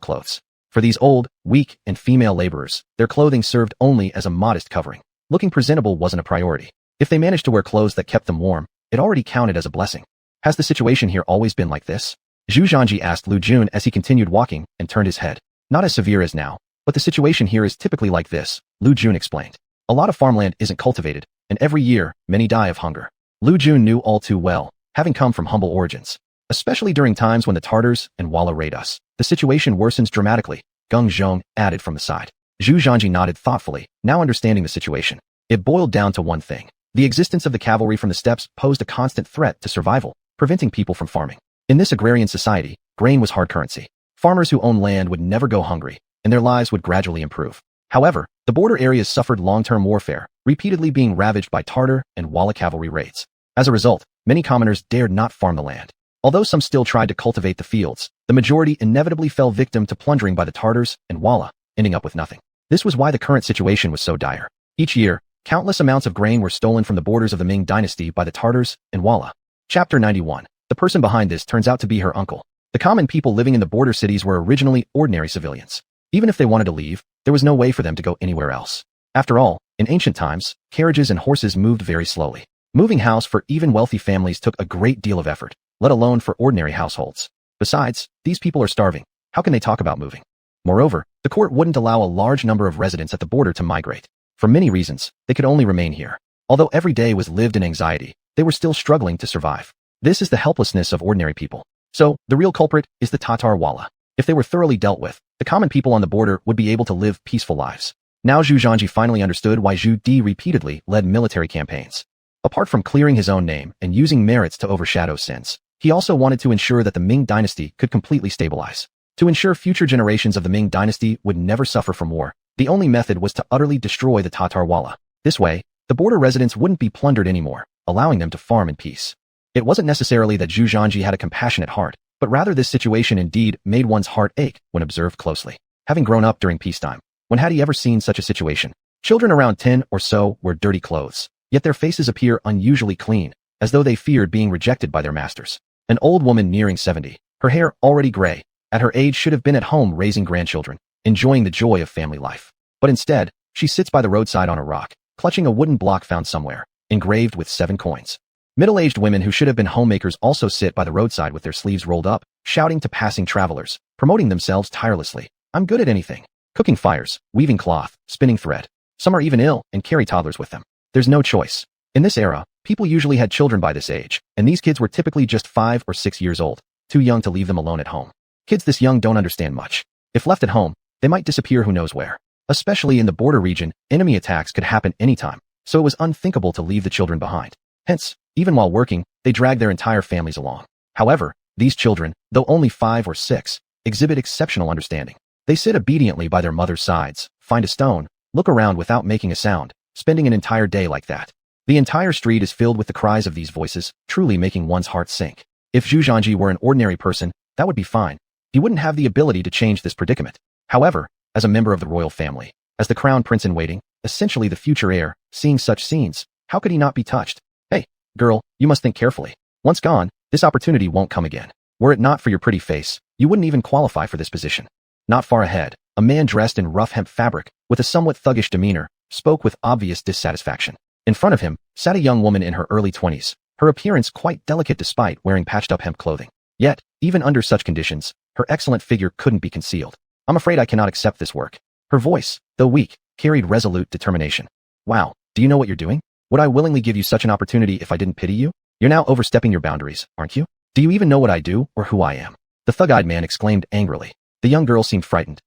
clothes. For these old, weak, and female laborers, their clothing served only as a modest covering. Looking presentable wasn't a priority. If they managed to wear clothes that kept them warm, it already counted as a blessing. Has the situation here always been like this? Zhu Zhanji asked Lu Jun as he continued walking and turned his head. Not as severe as now, but the situation here is typically like this, Lu Jun explained. A lot of farmland isn't cultivated, and every year, many die of hunger. Lu Jun knew all too well, having come from humble origins. Especially during times when the Tartars and Walla raid us, the situation worsens dramatically, Geng Zhong added from the side. Zhu Zhanji nodded thoughtfully, now understanding the situation. It boiled down to one thing. The existence of the cavalry from the steppes posed a constant threat to survival, preventing people from farming. In this agrarian society, grain was hard currency. Farmers who owned land would never go hungry, and their lives would gradually improve. However, the border areas suffered long-term warfare, repeatedly being ravaged by Tartar and Walla cavalry raids. As a result, many commoners dared not farm the land. Although some still tried to cultivate the fields, the majority inevitably fell victim to plundering by the Tartars and Walla, ending up with nothing. This was why the current situation was so dire. Each year, countless amounts of grain were stolen from the borders of the Ming Dynasty by the Tartars and Walla. Chapter 91. The person behind this turns out to be her uncle. The common people living in the border cities were originally ordinary civilians. Even if they wanted to leave, there was no way for them to go anywhere else. After all, in ancient times, carriages and horses moved very slowly. Moving house for even wealthy families took a great deal of effort, let alone for ordinary households. Besides, these people are starving. How can they talk about moving? Moreover, the court wouldn't allow a large number of residents at the border to migrate. For many reasons, they could only remain here. Although every day was lived in anxiety, they were still struggling to survive. This is the helplessness of ordinary people. So, the real culprit is the Tatar Walla. If they were thoroughly dealt with, the common people on the border would be able to live peaceful lives. Now Zhu Zhanji finally understood why Zhu Di repeatedly led military campaigns. Apart from clearing his own name and using merits to overshadow sins, he also wanted to ensure that the Ming Dynasty could completely stabilize. To ensure future generations of the Ming Dynasty would never suffer from war, the only method was to utterly destroy the Tatar Walla. This way, the border residents wouldn't be plundered anymore, allowing them to farm in peace. It wasn't necessarily that Zhu Zhanji had a compassionate heart, but rather this situation indeed made one's heart ache when observed closely. Having grown up during peacetime, when had he ever seen such a situation? Children around 10 or so wear dirty clothes, yet their faces appear unusually clean, as though they feared being rejected by their masters. An old woman nearing 70, her hair already gray, at her age should have been at home raising grandchildren, enjoying the joy of family life. But instead, she sits by the roadside on a rock, clutching a wooden block found somewhere, engraved with 7 coins. Middle-aged women who should have been homemakers also sit by the roadside with their sleeves rolled up, shouting to passing travelers, promoting themselves tirelessly. I'm good at anything. Cooking fires, weaving cloth, spinning thread. Some are even ill and carry toddlers with them. There's no choice. In this era, people usually had children by this age, and these kids were typically just 5 or 6 years old, too young to leave them alone at home. Kids this young don't understand much. If left at home, they might disappear who knows where. Especially in the border region, enemy attacks could happen anytime, so it was unthinkable to leave the children behind. Hence, even while working, they dragged their entire families along. However, these children, though only 5 or 6, exhibit exceptional understanding. They sit obediently by their mother's sides, find a stone, look around without making a sound, spending an entire day like that. The entire street is filled with the cries of these voices, truly making one's heart sink. If Zhu Zhanji were an ordinary person, that would be fine. He wouldn't have the ability to change this predicament. However, as a member of the royal family, as the crown prince in waiting, essentially the future heir, seeing such scenes, how could he not be touched? Hey, girl, you must think carefully. Once gone, this opportunity won't come again. Were it not for your pretty face, you wouldn't even qualify for this position. Not far ahead, a man dressed in rough hemp fabric, with a somewhat thuggish demeanor, spoke with obvious dissatisfaction. In front of him, sat a young woman in her early 20s, her appearance quite delicate despite wearing patched-up hemp clothing. Yet, even under such conditions, her excellent figure couldn't be concealed. I'm afraid I cannot accept this work. Her voice, though weak, carried resolute determination. Wow, do you know what you're doing? Would I willingly give you such an opportunity if I didn't pity you? You're now overstepping your boundaries, aren't you? Do you even know what I do or who I am? The thug-eyed man exclaimed angrily. The young girl seemed frightened.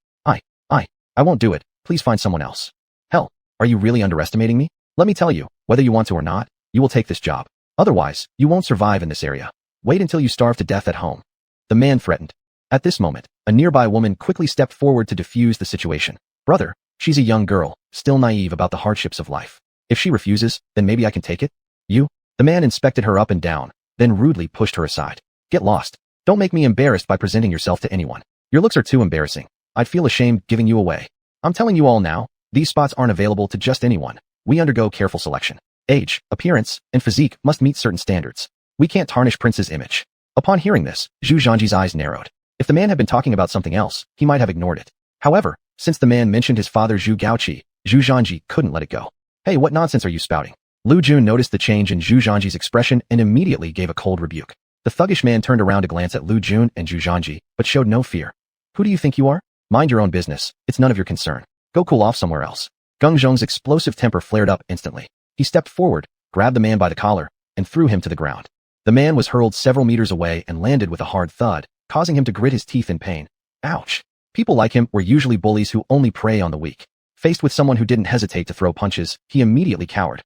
I won't do it. Please find someone else. Hell, are you really underestimating me? Let me tell you, whether you want to or not, you will take this job. Otherwise, you won't survive in this area. Wait until you starve to death at home. The man threatened. At this moment, a nearby woman quickly stepped forward to defuse the situation. Brother, she's a young girl, still naive about the hardships of life. If she refuses, then maybe I can take it? You? The man inspected her up and down, then rudely pushed her aside. Get lost. Don't make me embarrassed by presenting yourself to anyone. Your looks are too embarrassing. I'd feel ashamed giving you away. I'm telling you all now, these spots aren't available to just anyone. We undergo careful selection. Age, appearance, and physique must meet certain standards. We can't tarnish Prince's image. Upon hearing this, Zhu Zhanji's eyes narrowed. If the man had been talking about something else, he might have ignored it. However, since the man mentioned his father Zhu Gaoqi, Zhu Zhanji couldn't let it go. Hey, what nonsense are you spouting? Lu Jun noticed the change in Zhu Zhanji's expression and immediately gave a cold rebuke. The thuggish man turned around to glance at Lu Jun and Zhu Zhanji, but showed no fear. Who do you think you are? Mind your own business. It's none of your concern. Go cool off somewhere else. Geng Zhong's explosive temper flared up instantly. He stepped forward, grabbed the man by the collar, and threw him to the ground. The man was hurled several meters away and landed with a hard thud, causing him to grit his teeth in pain. Ouch. People like him were usually bullies who only prey on the weak. Faced with someone who didn't hesitate to throw punches, he immediately cowered.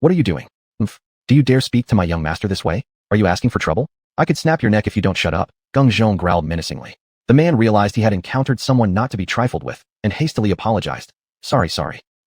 What are you doing? Do you dare speak to my young master this way? Are you asking for trouble? I could snap your neck if you don't shut up, Geng Zhong growled menacingly. The man realized he had encountered someone not to be trifled with, and hastily apologized. Sorry.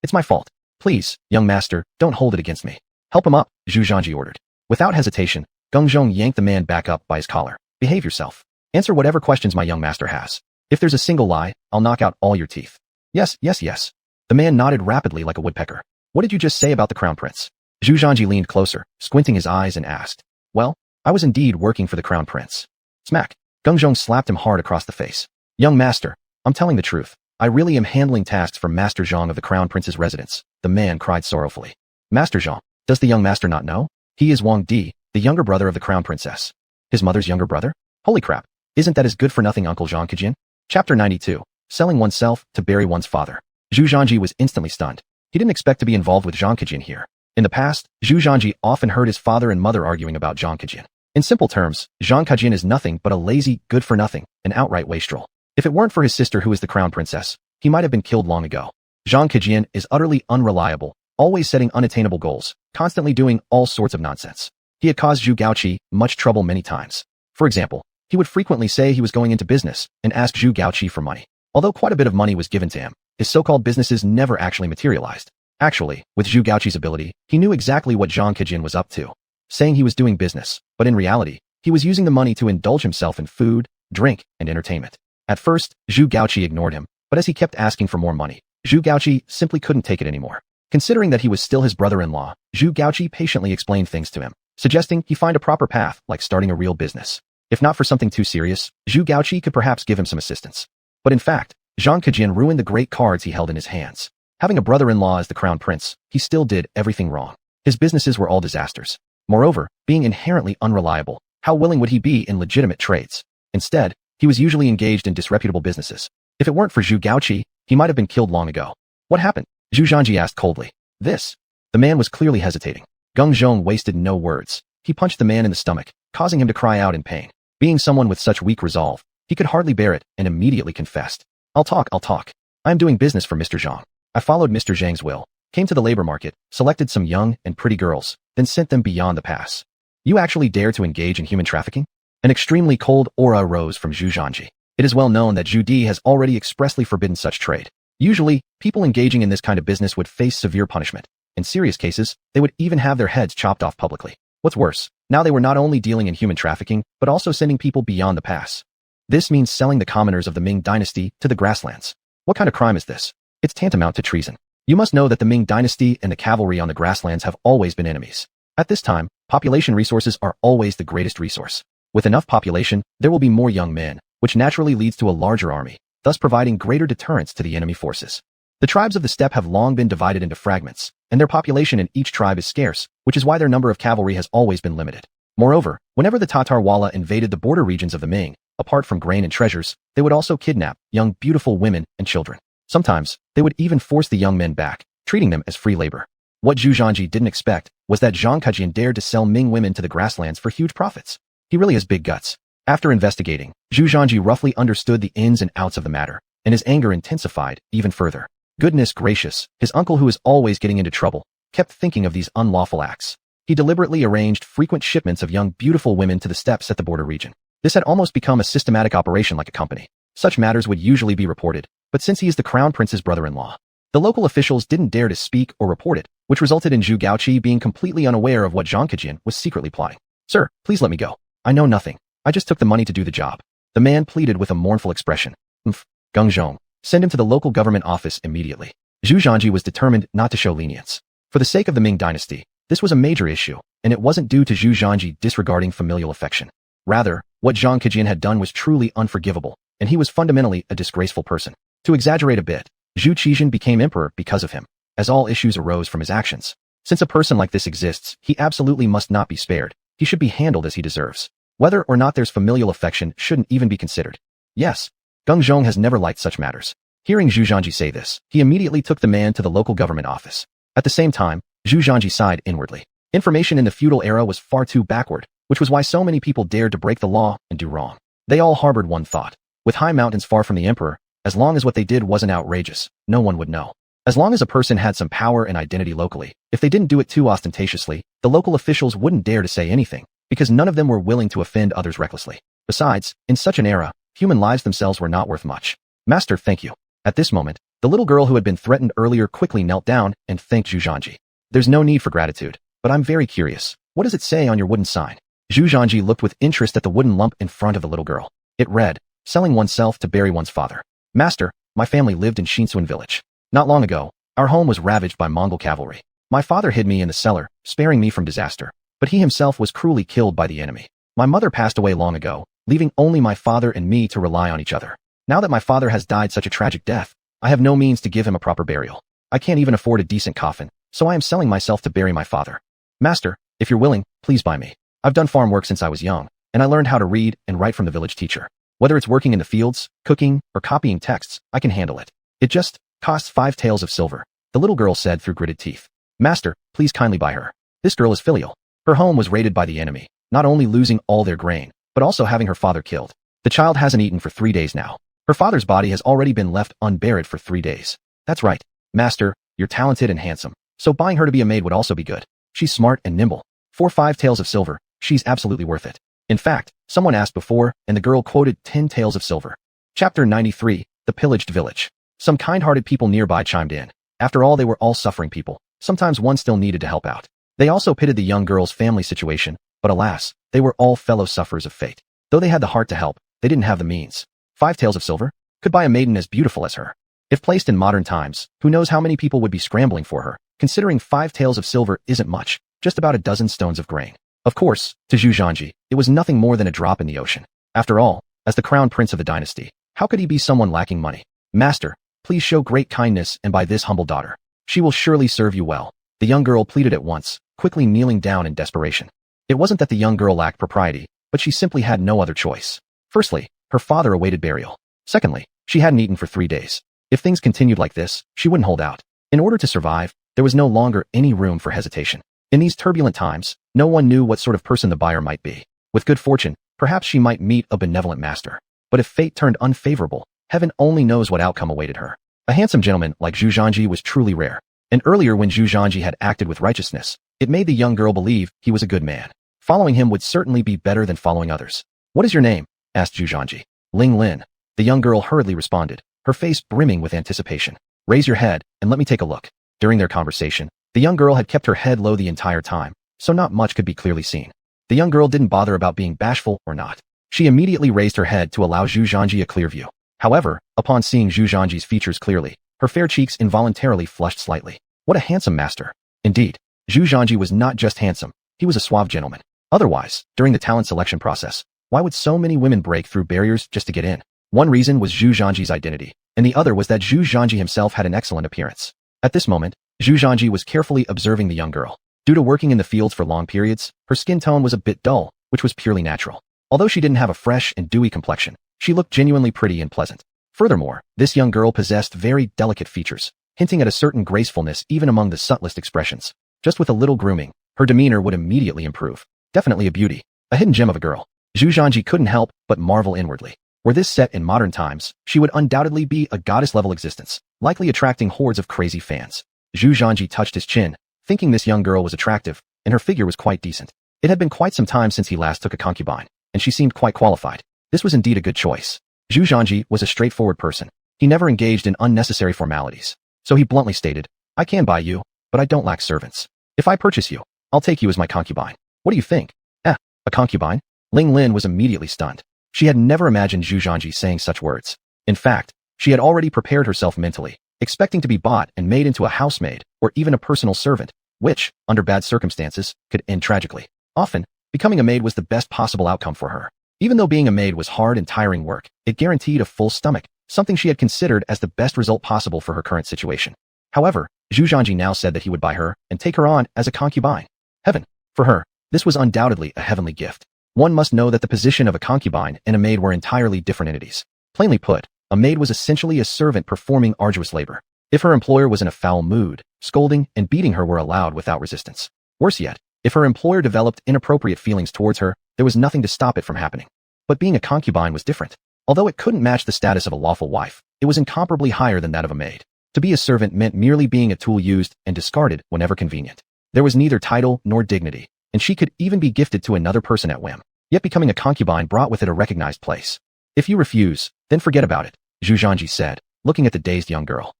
It's my fault. Please, young master, don't hold it against me. Help him up, Zhu Zhanji ordered. Without hesitation, Geng Zhong yanked the man back up by his collar. Behave yourself. Answer whatever questions my young master has. If there's a single lie, I'll knock out all your teeth. Yes. The man nodded rapidly like a woodpecker. What did you just say about the crown prince? Zhu Zhanji leaned closer, squinting his eyes and asked. Well, I was indeed working for the crown prince. Smack. Geng Zhong slapped him hard across the face. Young master, I'm telling the truth. I really am handling tasks for Master Zhang of the crown prince's residence, the man cried sorrowfully. Master Zhang, does the young master not know? He is Wang Di, the younger brother of the crown princess. His mother's younger brother? Holy crap. Isn't that his good-for-nothing uncle Zhang Kejin? Chapter 92. Selling oneself to bury one's father. Zhu Zhanji was instantly stunned. He didn't expect to be involved with Zhang Kejin here. In the past, Zhu Zhanji often heard his father and mother arguing about Zhang Kejin. In simple terms, Zhang Kejin is nothing but a lazy, good-for-nothing, and outright wastrel. If it weren't for his sister who is the crown princess, he might have been killed long ago. Zhang Kejin is utterly unreliable, always setting unattainable goals, constantly doing all sorts of nonsense. He had caused Zhu Gaoqi much trouble many times. For example, he would frequently say he was going into business and ask Zhu Gaoqi for money. Although quite a bit of money was given to him, his so-called businesses never actually materialized. Actually, with Zhu Gaoqi's ability, he knew exactly what Zhang Kejin was up to, saying he was doing business, but in reality, he was using the money to indulge himself in food, drink, and entertainment. At first, Zhu Gaoqi ignored him, but as he kept asking for more money, Zhu Gaoqi simply couldn't take it anymore. Considering that he was still his brother-in-law, Zhu Gaoqi patiently explained things to him, suggesting he find a proper path like starting a real business. If not for something too serious, Zhu Gaoqi could perhaps give him some assistance. But in fact, Zhang Kejin ruined the great cards he held in his hands. Having a brother-in-law as the crown prince, he still did everything wrong. His businesses were all disasters. Moreover, being inherently unreliable, how willing would he be in legitimate trades? Instead, he was usually engaged in disreputable businesses. If it weren't for Zhu Gaoqi, he might have been killed long ago. What happened? Zhu Zhanji asked coldly. This. The man was clearly hesitating. Geng Zhong wasted no words. He punched the man in the stomach, causing him to cry out in pain. Being someone with such weak resolve, he could hardly bear it and immediately confessed. I'll talk. I am doing business for Mr. Zhang. I followed Mr. Zhang's will, came to the labor market, selected some young and pretty girls, then sent them beyond the pass. You actually dare to engage in human trafficking? An extremely cold aura arose from Zhu Zhanji. It is well known that Zhu Di has already expressly forbidden such trade. Usually, people engaging in this kind of business would face severe punishment. In serious cases, they would even have their heads chopped off publicly. What's worse, now they were not only dealing in human trafficking, but also sending people beyond the pass. This means selling the commoners of the Ming Dynasty to the grasslands. What kind of crime is this? It's tantamount to treason. You must know that the Ming Dynasty and the cavalry on the grasslands have always been enemies. At this time, population resources are always the greatest resource. With enough population, there will be more young men, which naturally leads to a larger army, thus providing greater deterrence to the enemy forces. The tribes of the steppe have long been divided into fragments, and their population in each tribe is scarce, which is why their number of cavalry has always been limited. Moreover, whenever the Tatarwala invaded the border regions of the Ming, apart from grain and treasures, they would also kidnap young, beautiful women and children. Sometimes, they would even force the young men back, treating them as free labor. What Zhu Zhanji didn't expect was that Zhang Kejin dared to sell Ming women to the grasslands for huge profits. He really has big guts. After investigating, Zhu Zhanji roughly understood the ins and outs of the matter, and his anger intensified even further. Goodness gracious, his uncle who is always getting into trouble, kept thinking of these unlawful acts. He deliberately arranged frequent shipments of young, beautiful women to the steppes at the border region. This had almost become a systematic operation like a company. Such matters would usually be reported, but since he is the crown prince's brother-in-law, the local officials didn't dare to speak or report it, which resulted in Zhu Gaoqi being completely unaware of what Zhang Kejin was secretly plotting. Sir, please let me go. I know nothing. I just took the money to do the job. The man pleaded with a mournful expression. Geng Zhong, send him to the local government office immediately. Zhu Zhanji was determined not to show lenience. For the sake of the Ming Dynasty, this was a major issue, and it wasn't due to Zhu Zhanji disregarding familial affection. Rather, what Zhang Kejin had done was truly unforgivable, and he was fundamentally a disgraceful person. To exaggerate a bit, Zhu Qizhen became emperor because of him, as all issues arose from his actions. Since a person like this exists, he absolutely must not be spared. He should be handled as he deserves. Whether or not there's familial affection shouldn't even be considered. Yes, Geng Zhong has never liked such matters. Hearing Zhu Zhanji say this, he immediately took the man to the local government office. At the same time, Zhu Zhanji sighed inwardly. Information in the feudal era was far too backward, which was why so many people dared to break the law and do wrong. They all harbored one thought. With high mountains far from the emperor, as long as what they did wasn't outrageous, no one would know. As long as a person had some power and identity locally, if they didn't do it too ostentatiously, the local officials wouldn't dare to say anything, because none of them were willing to offend others recklessly. Besides, in such an era, human lives themselves were not worth much. Master, thank you. At this moment, the little girl who had been threatened earlier quickly knelt down and thanked Zhu Zhanji. There's no need for gratitude, but I'm very curious. What does it say on your wooden sign? Zhu Zhanji looked with interest at the wooden lump in front of the little girl. It read, selling oneself to bury one's father. Master, my family lived in Xinsuan village. Not long ago, our home was ravaged by Mongol cavalry. My father hid me in the cellar, sparing me from disaster, but he himself was cruelly killed by the enemy. My mother passed away long ago, leaving only my father and me to rely on each other. Now that my father has died such a tragic death, I have no means to give him a proper burial. I can't even afford a decent coffin, so I am selling myself to bury my father. Master, if you're willing, please buy me. I've done farm work since I was young, and I learned how to read and write from the village teacher. Whether it's working in the fields, cooking, or copying texts, I can handle it. It just costs 5 taels of silver, the little girl said through gritted teeth. Master, please kindly buy her. This girl is filial. Her home was raided by the enemy, not only losing all their grain, but also having her father killed. The child hasn't eaten for 3 days now. Her father's body has already been left unburied for 3 days. That's right. Master, you're talented and handsome, so buying her to be a maid would also be good. She's smart and nimble. For 5 taels of silver, she's absolutely worth it. In fact, someone asked before, and the girl quoted 10 taels of silver. Chapter 93, The Pillaged Village. Some kind-hearted people nearby chimed in. After all, they were all suffering people. Sometimes one still needed to help out. They also pitied the young girl's family situation, but alas, they were all fellow sufferers of fate. Though they had the heart to help, they didn't have the means. 5 taels of silver could buy a maiden as beautiful as her. If placed in modern times, who knows how many people would be scrambling for her, considering 5 taels of silver isn't much, just about a dozen stones of grain. Of course, to Zhu Zhanji, it was nothing more than a drop in the ocean. After all, as the crown prince of the dynasty, how could he be someone lacking money? Master, please show great kindness and buy this humble daughter. She will surely serve you well. The young girl pleaded at once, quickly kneeling down in desperation. It wasn't that the young girl lacked propriety, but she simply had no other choice. Firstly, her father awaited burial. Secondly, she hadn't eaten for 3 days. If things continued like this, she wouldn't hold out. In order to survive, there was no longer any room for hesitation. In these turbulent times, no one knew what sort of person the buyer might be. With good fortune, perhaps she might meet a benevolent master. But if fate turned unfavorable, heaven only knows what outcome awaited her. A handsome gentleman like Zhu Zhanji was truly rare. And earlier when Zhu Zhanji had acted with righteousness, it made the young girl believe he was a good man. Following him would certainly be better than following others. What is your name? Asked Zhu Zhanji. Ling Lin. The young girl hurriedly responded, her face brimming with anticipation. Raise your head, and let me take a look. During their conversation, the young girl had kept her head low the entire time, so not much could be clearly seen. The young girl didn't bother about being bashful or not. She immediately raised her head to allow Zhu Zhanji a clear view. However, upon seeing Zhu Zhanji's features clearly, her fair cheeks involuntarily flushed slightly. What a handsome master. Indeed, Zhu Zhanji was not just handsome, he was a suave gentleman. Otherwise, during the talent selection process, why would so many women break through barriers just to get in? One reason was Zhu Zhanji's identity, and the other was that Zhu Zhanji himself had an excellent appearance. At this moment, Zhu Zhanji was carefully observing the young girl. Due to working in the fields for long periods, her skin tone was a bit dull, which was purely natural. Although she didn't have a fresh and dewy complexion, she looked genuinely pretty and pleasant. Furthermore, this young girl possessed very delicate features, hinting at a certain gracefulness even among the subtlest expressions. Just with a little grooming, her demeanor would immediately improve. Definitely a beauty, a hidden gem of a girl. Zhu Zhanji couldn't help but marvel inwardly. Were this set in modern times, she would undoubtedly be a goddess-level existence, likely attracting hordes of crazy fans. Zhu Zhanji touched his chin, thinking this young girl was attractive, and her figure was quite decent. It had been quite some time since he last took a concubine, and she seemed quite qualified. This was indeed a good choice. Zhu Zhanji was a straightforward person. He never engaged in unnecessary formalities. So he bluntly stated, I can buy you, but I don't lack servants. If I purchase you, I'll take you as my concubine. What do you think? A concubine? Ling Lin was immediately stunned. She had never imagined Zhu Zhanji saying such words. In fact, she had already prepared herself mentally, expecting to be bought and made into a housemaid or even a personal servant, which, under bad circumstances, could end tragically. Often, becoming a maid was the best possible outcome for her. Even though being a maid was hard and tiring work, it guaranteed a full stomach, something she had considered as the best result possible for her current situation. However, Zhu Zhanji now said that he would buy her and take her on as a concubine. Heaven. For her, this was undoubtedly a heavenly gift. One must know that the position of a concubine and a maid were entirely different entities. Plainly put, a maid was essentially a servant performing arduous labor. If her employer was in a foul mood, scolding and beating her were allowed without resistance. Worse yet, if her employer developed inappropriate feelings towards her, there was nothing to stop it from happening. But being a concubine was different. Although it couldn't match the status of a lawful wife, it was incomparably higher than that of a maid. To be a servant meant merely being a tool used and discarded whenever convenient. There was neither title nor dignity, and she could even be gifted to another person at whim. Yet becoming a concubine brought with it a recognized place. If you refuse, then forget about it, Zhu Zhanji said, looking at the dazed young girl.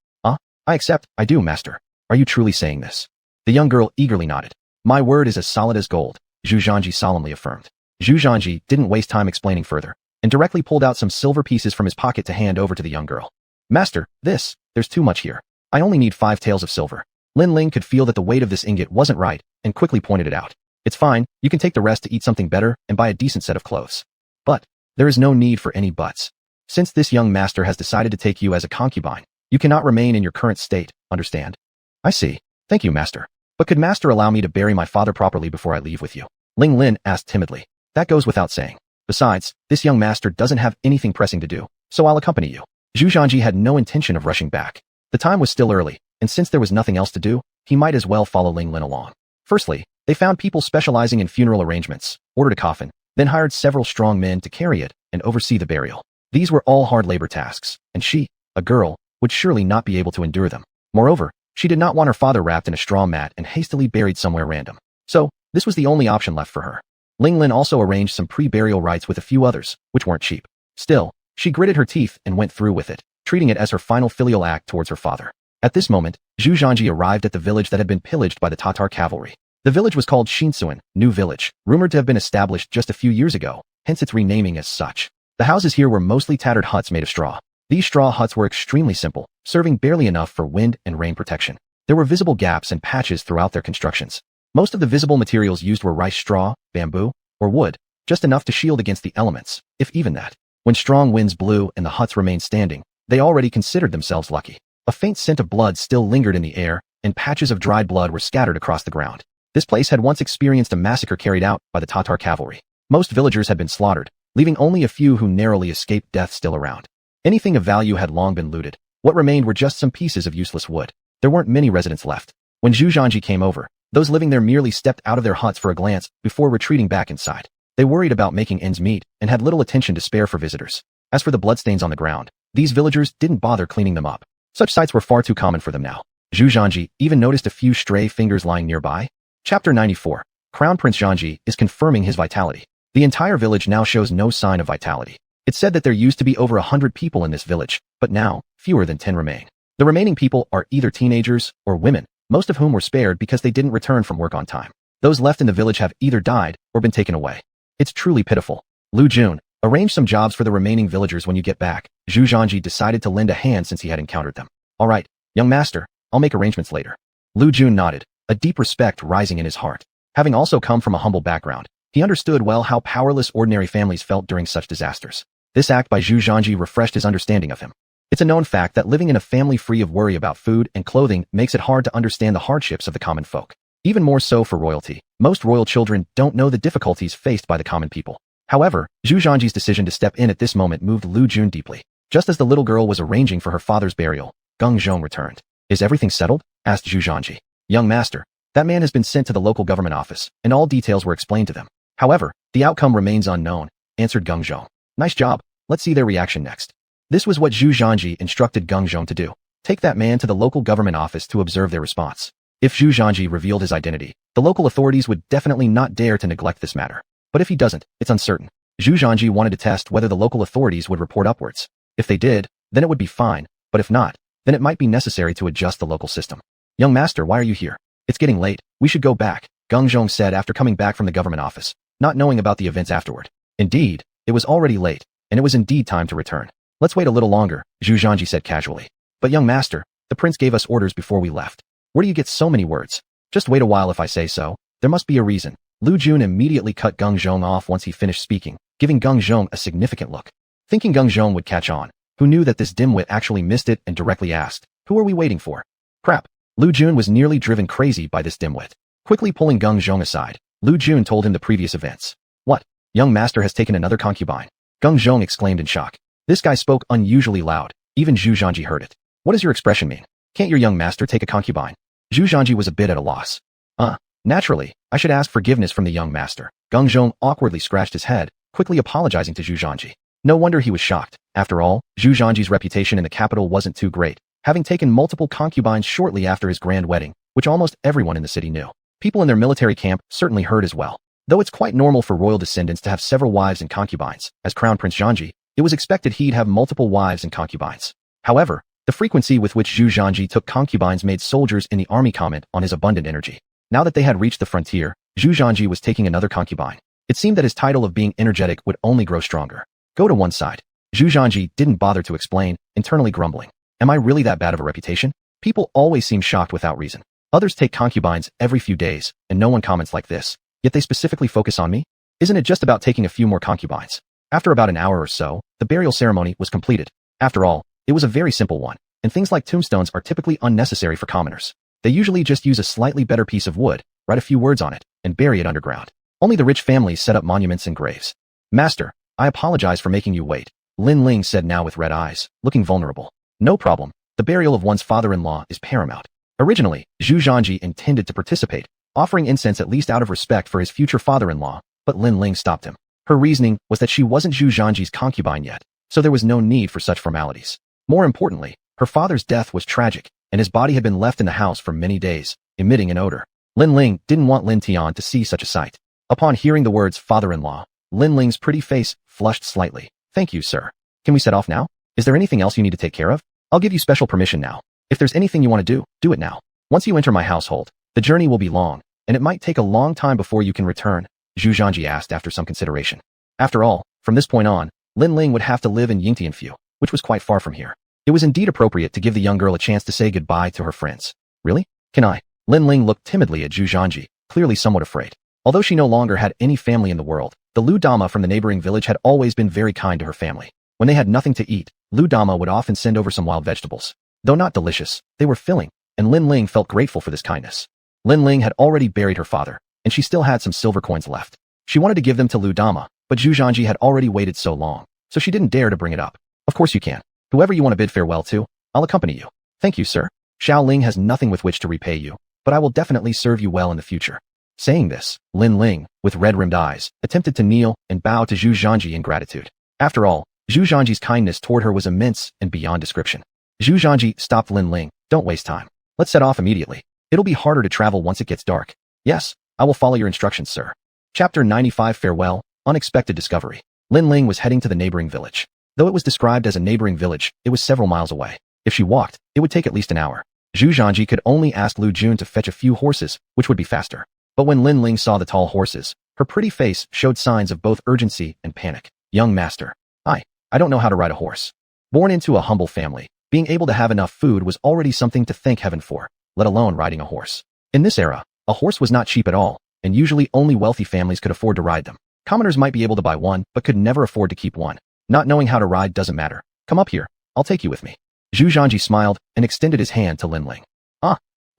I accept, I do, master. Are you truly saying this? The young girl eagerly nodded. My word is as solid as gold, Zhu Zhanji solemnly affirmed. Zhu Zhanji didn't waste time explaining further, and directly pulled out some silver pieces from his pocket to hand over to the young girl. Master, there's too much here. I only need 5 taels of silver. Lin Ling could feel that the weight of this ingot wasn't right, and quickly pointed it out. It's fine, you can take the rest to eat something better and buy a decent set of clothes. But, there is no need for any buts. Since this young master has decided to take you as a concubine, you cannot remain in your current state, understand? I see. Thank you, master. But could master allow me to bury my father properly before I leave with you? Ling Lin asked timidly. That goes without saying. Besides, this young master doesn't have anything pressing to do, so I'll accompany you. Zhu Zhanji had no intention of rushing back. The time was still early, and since there was nothing else to do, he might as well follow Ling Lin along. Firstly, they found people specializing in funeral arrangements, ordered a coffin, then hired several strong men to carry it and oversee the burial. These were all hard labor tasks, and she, a girl, would surely not be able to endure them. Moreover, she did not want her father wrapped in a straw mat and hastily buried somewhere random. So, this was the only option left for her. Ling Lin also arranged some pre-burial rites with a few others, which weren't cheap. Still, she gritted her teeth and went through with it, treating it as her final filial act towards her father. At this moment, Zhu Zhanji arrived at the village that had been pillaged by the Tatar cavalry. The village was called Xuanhuan, New Village, rumored to have been established just a few years ago, hence its renaming as such. The houses here were mostly tattered huts made of straw. These straw huts were extremely simple, serving barely enough for wind and rain protection. There were visible gaps and patches throughout their constructions. Most of the visible materials used were rice straw, bamboo, or wood, just enough to shield against the elements, if even that. When strong winds blew and the huts remained standing, they already considered themselves lucky. A faint scent of blood still lingered in the air, and patches of dried blood were scattered across the ground. This place had once experienced a massacre carried out by the Tatar cavalry. Most villagers had been slaughtered, leaving only a few who narrowly escaped death still around. Anything of value had long been looted. What remained were just some pieces of useless wood. There weren't many residents left. When Zhu Zhanji came over, those living there merely stepped out of their huts for a glance before retreating back inside. They worried about making ends meet and had little attention to spare for visitors. As for the bloodstains on the ground, these villagers didn't bother cleaning them up. Such sights were far too common for them now. Zhu Zhanji even noticed a few stray fingers lying nearby. Chapter 94. Crown Prince Zhanji is confirming his vitality. The entire village now shows no sign of vitality. It's said that there used to be over 100 people in this village, but now, fewer than 10 remain. The remaining people are either teenagers or women, most of whom were spared because they didn't return from work on time. Those left in the village have either died or been taken away. It's truly pitiful. Lu Jun, arrange some jobs for the remaining villagers when you get back. Zhu Zhanji decided to lend a hand since he had encountered them. All right, young master, I'll make arrangements later. Lu Jun nodded, a deep respect rising in his heart. Having also come from a humble background, he understood well how powerless ordinary families felt during such disasters. This act by Zhu Zhanji refreshed his understanding of him. It's a known fact that living in a family free of worry about food and clothing makes it hard to understand the hardships of the common folk. Even more so for royalty. Most royal children don't know the difficulties faced by the common people. However, Zhu Zhanji's decision to step in at this moment moved Lu Jun deeply. Just as the little girl was arranging for her father's burial, Geng Zhong returned. Is everything settled? Asked Zhu Zhanji. Young master, that man has been sent to the local government office, and all details were explained to them. However, the outcome remains unknown, answered Geng Zhong. Nice job. Let's see their reaction next. This was what Zhu Zhanji instructed Geng Zhong to do. Take that man to the local government office to observe their response. If Zhu Zhanji revealed his identity, the local authorities would definitely not dare to neglect this matter. But if he doesn't, it's uncertain. Zhu Zhanji wanted to test whether the local authorities would report upwards. If they did, then it would be fine, but if not, then it might be necessary to adjust the local system. Young master, why are you here? It's getting late. We should go back, Geng Zhong said after coming back from the government office, not knowing about the events afterward. Indeed, it was already late, and it was indeed time to return. Let's wait a little longer, Zhu Zhanji said casually. But young master, the prince gave us orders before we left. Where do you get so many words? Just wait a while if I say so. There must be a reason. Lu Jun immediately cut Geng Zhong off once he finished speaking, giving Geng Zhong a significant look. Thinking Geng Zhong would catch on, who knew that this dimwit actually missed it and directly asked, who are we waiting for? Crap, Lu Jun was nearly driven crazy by this dimwit. Quickly pulling Geng Zhong aside, Lu Jun told him the previous events. What? Young master has taken another concubine. Geng Zhong exclaimed in shock. This guy spoke unusually loud. Even Zhu Zhanji heard it. What does your expression mean? Can't your young master take a concubine? Zhu Zhanji was a bit at a loss. Naturally, I should ask forgiveness from the young master. Geng Zhong awkwardly scratched his head, quickly apologizing to Zhu Zhanji. No wonder he was shocked. After all, Zhu Zhanji's reputation in the capital wasn't too great, having taken multiple concubines shortly after his grand wedding, which almost everyone in the city knew. People in their military camp certainly heard as well. Though it's quite normal for royal descendants to have several wives and concubines, as Crown Prince Zhanji, it was expected he'd have multiple wives and concubines. However, the frequency with which Zhu Zhanji took concubines made soldiers in the army comment on his abundant energy. Now that they had reached the frontier, Zhu Zhanji was taking another concubine. It seemed that his title of being energetic would only grow stronger. Go to one side. Zhu Zhanji didn't bother to explain, internally grumbling. Am I really that bad of a reputation? People always seem shocked without reason. Others take concubines every few days, and no one comments like this. Yet they specifically focus on me? Isn't it just about taking a few more concubines? After about an hour or so, the burial ceremony was completed. After all, it was a very simple one, and things like tombstones are typically unnecessary for commoners. They usually just use a slightly better piece of wood, write a few words on it, and bury it underground. Only the rich families set up monuments and graves. Master, I apologize for making you wait, Lin Ling said now with red eyes, looking vulnerable. No problem. The burial of one's father-in-law is paramount. Originally, Zhu Zhanji intended to participate, offering incense at least out of respect for his future father-in-law, but Lin Ling stopped him. Her reasoning was that she wasn't Zhu Zhanji's concubine yet, so there was no need for such formalities. More importantly, her father's death was tragic, and his body had been left in the house for many days, emitting an odor. Lin Ling didn't want Lin Tian to see such a sight. Upon hearing the words father-in-law, Lin Ling's pretty face flushed slightly. Thank you, sir. Can we set off now? Is there anything else you need to take care of? I'll give you special permission now. If there's anything you want to do, do it now. Once you enter my household, the journey will be long, and it might take a long time before you can return, Zhu Zhanji asked after some consideration. After all, from this point on, Lin Ling would have to live in Yingtianfu, which was quite far from here. It was indeed appropriate to give the young girl a chance to say goodbye to her friends. Really? Can I? Lin Ling looked timidly at Zhu Zhanji, clearly somewhat afraid. Although she no longer had any family in the world, the Lu Dama from the neighboring village had always been very kind to her family. When they had nothing to eat, Lu Dama would often send over some wild vegetables. Though not delicious, they were filling, and Lin Ling felt grateful for this kindness. Lin Ling had already buried her father, and she still had some silver coins left. She wanted to give them to Lu Dama, but Zhu Zhanji had already waited so long, so she didn't dare to bring it up. Of course you can. Whoever you want to bid farewell to, I'll accompany you. Thank you, sir. Xiao Ling has nothing with which to repay you, but I will definitely serve you well in the future. Saying this, Lin Ling, with red-rimmed eyes, attempted to kneel and bow to Zhu Zhanji in gratitude. After all, Zhu Zhanji's kindness toward her was immense and beyond description. Zhu Zhanji stopped Lin Ling. Don't waste time. Let's set off immediately. It'll be harder to travel once it gets dark. Yes, I will follow your instructions, sir. Chapter 95 Farewell, Unexpected Discovery. Lin Ling was heading to the neighboring village. Though it was described as a neighboring village, it was several miles away. If she walked, it would take at least an hour. Zhu Zhanji could only ask Lu Jun to fetch a few horses, which would be faster. But when Lin Ling saw the tall horses, her pretty face showed signs of both urgency and panic. Young master. I don't know how to ride a horse. Born into a humble family, being able to have enough food was already something to thank heaven for, let alone riding a horse. In this era, a horse was not cheap at all, and usually only wealthy families could afford to ride them. Commoners might be able to buy one, but could never afford to keep one. Not knowing how to ride doesn't matter. Come up here. I'll take you with me. Zhu Zhanji smiled and extended his hand to Lin Ling.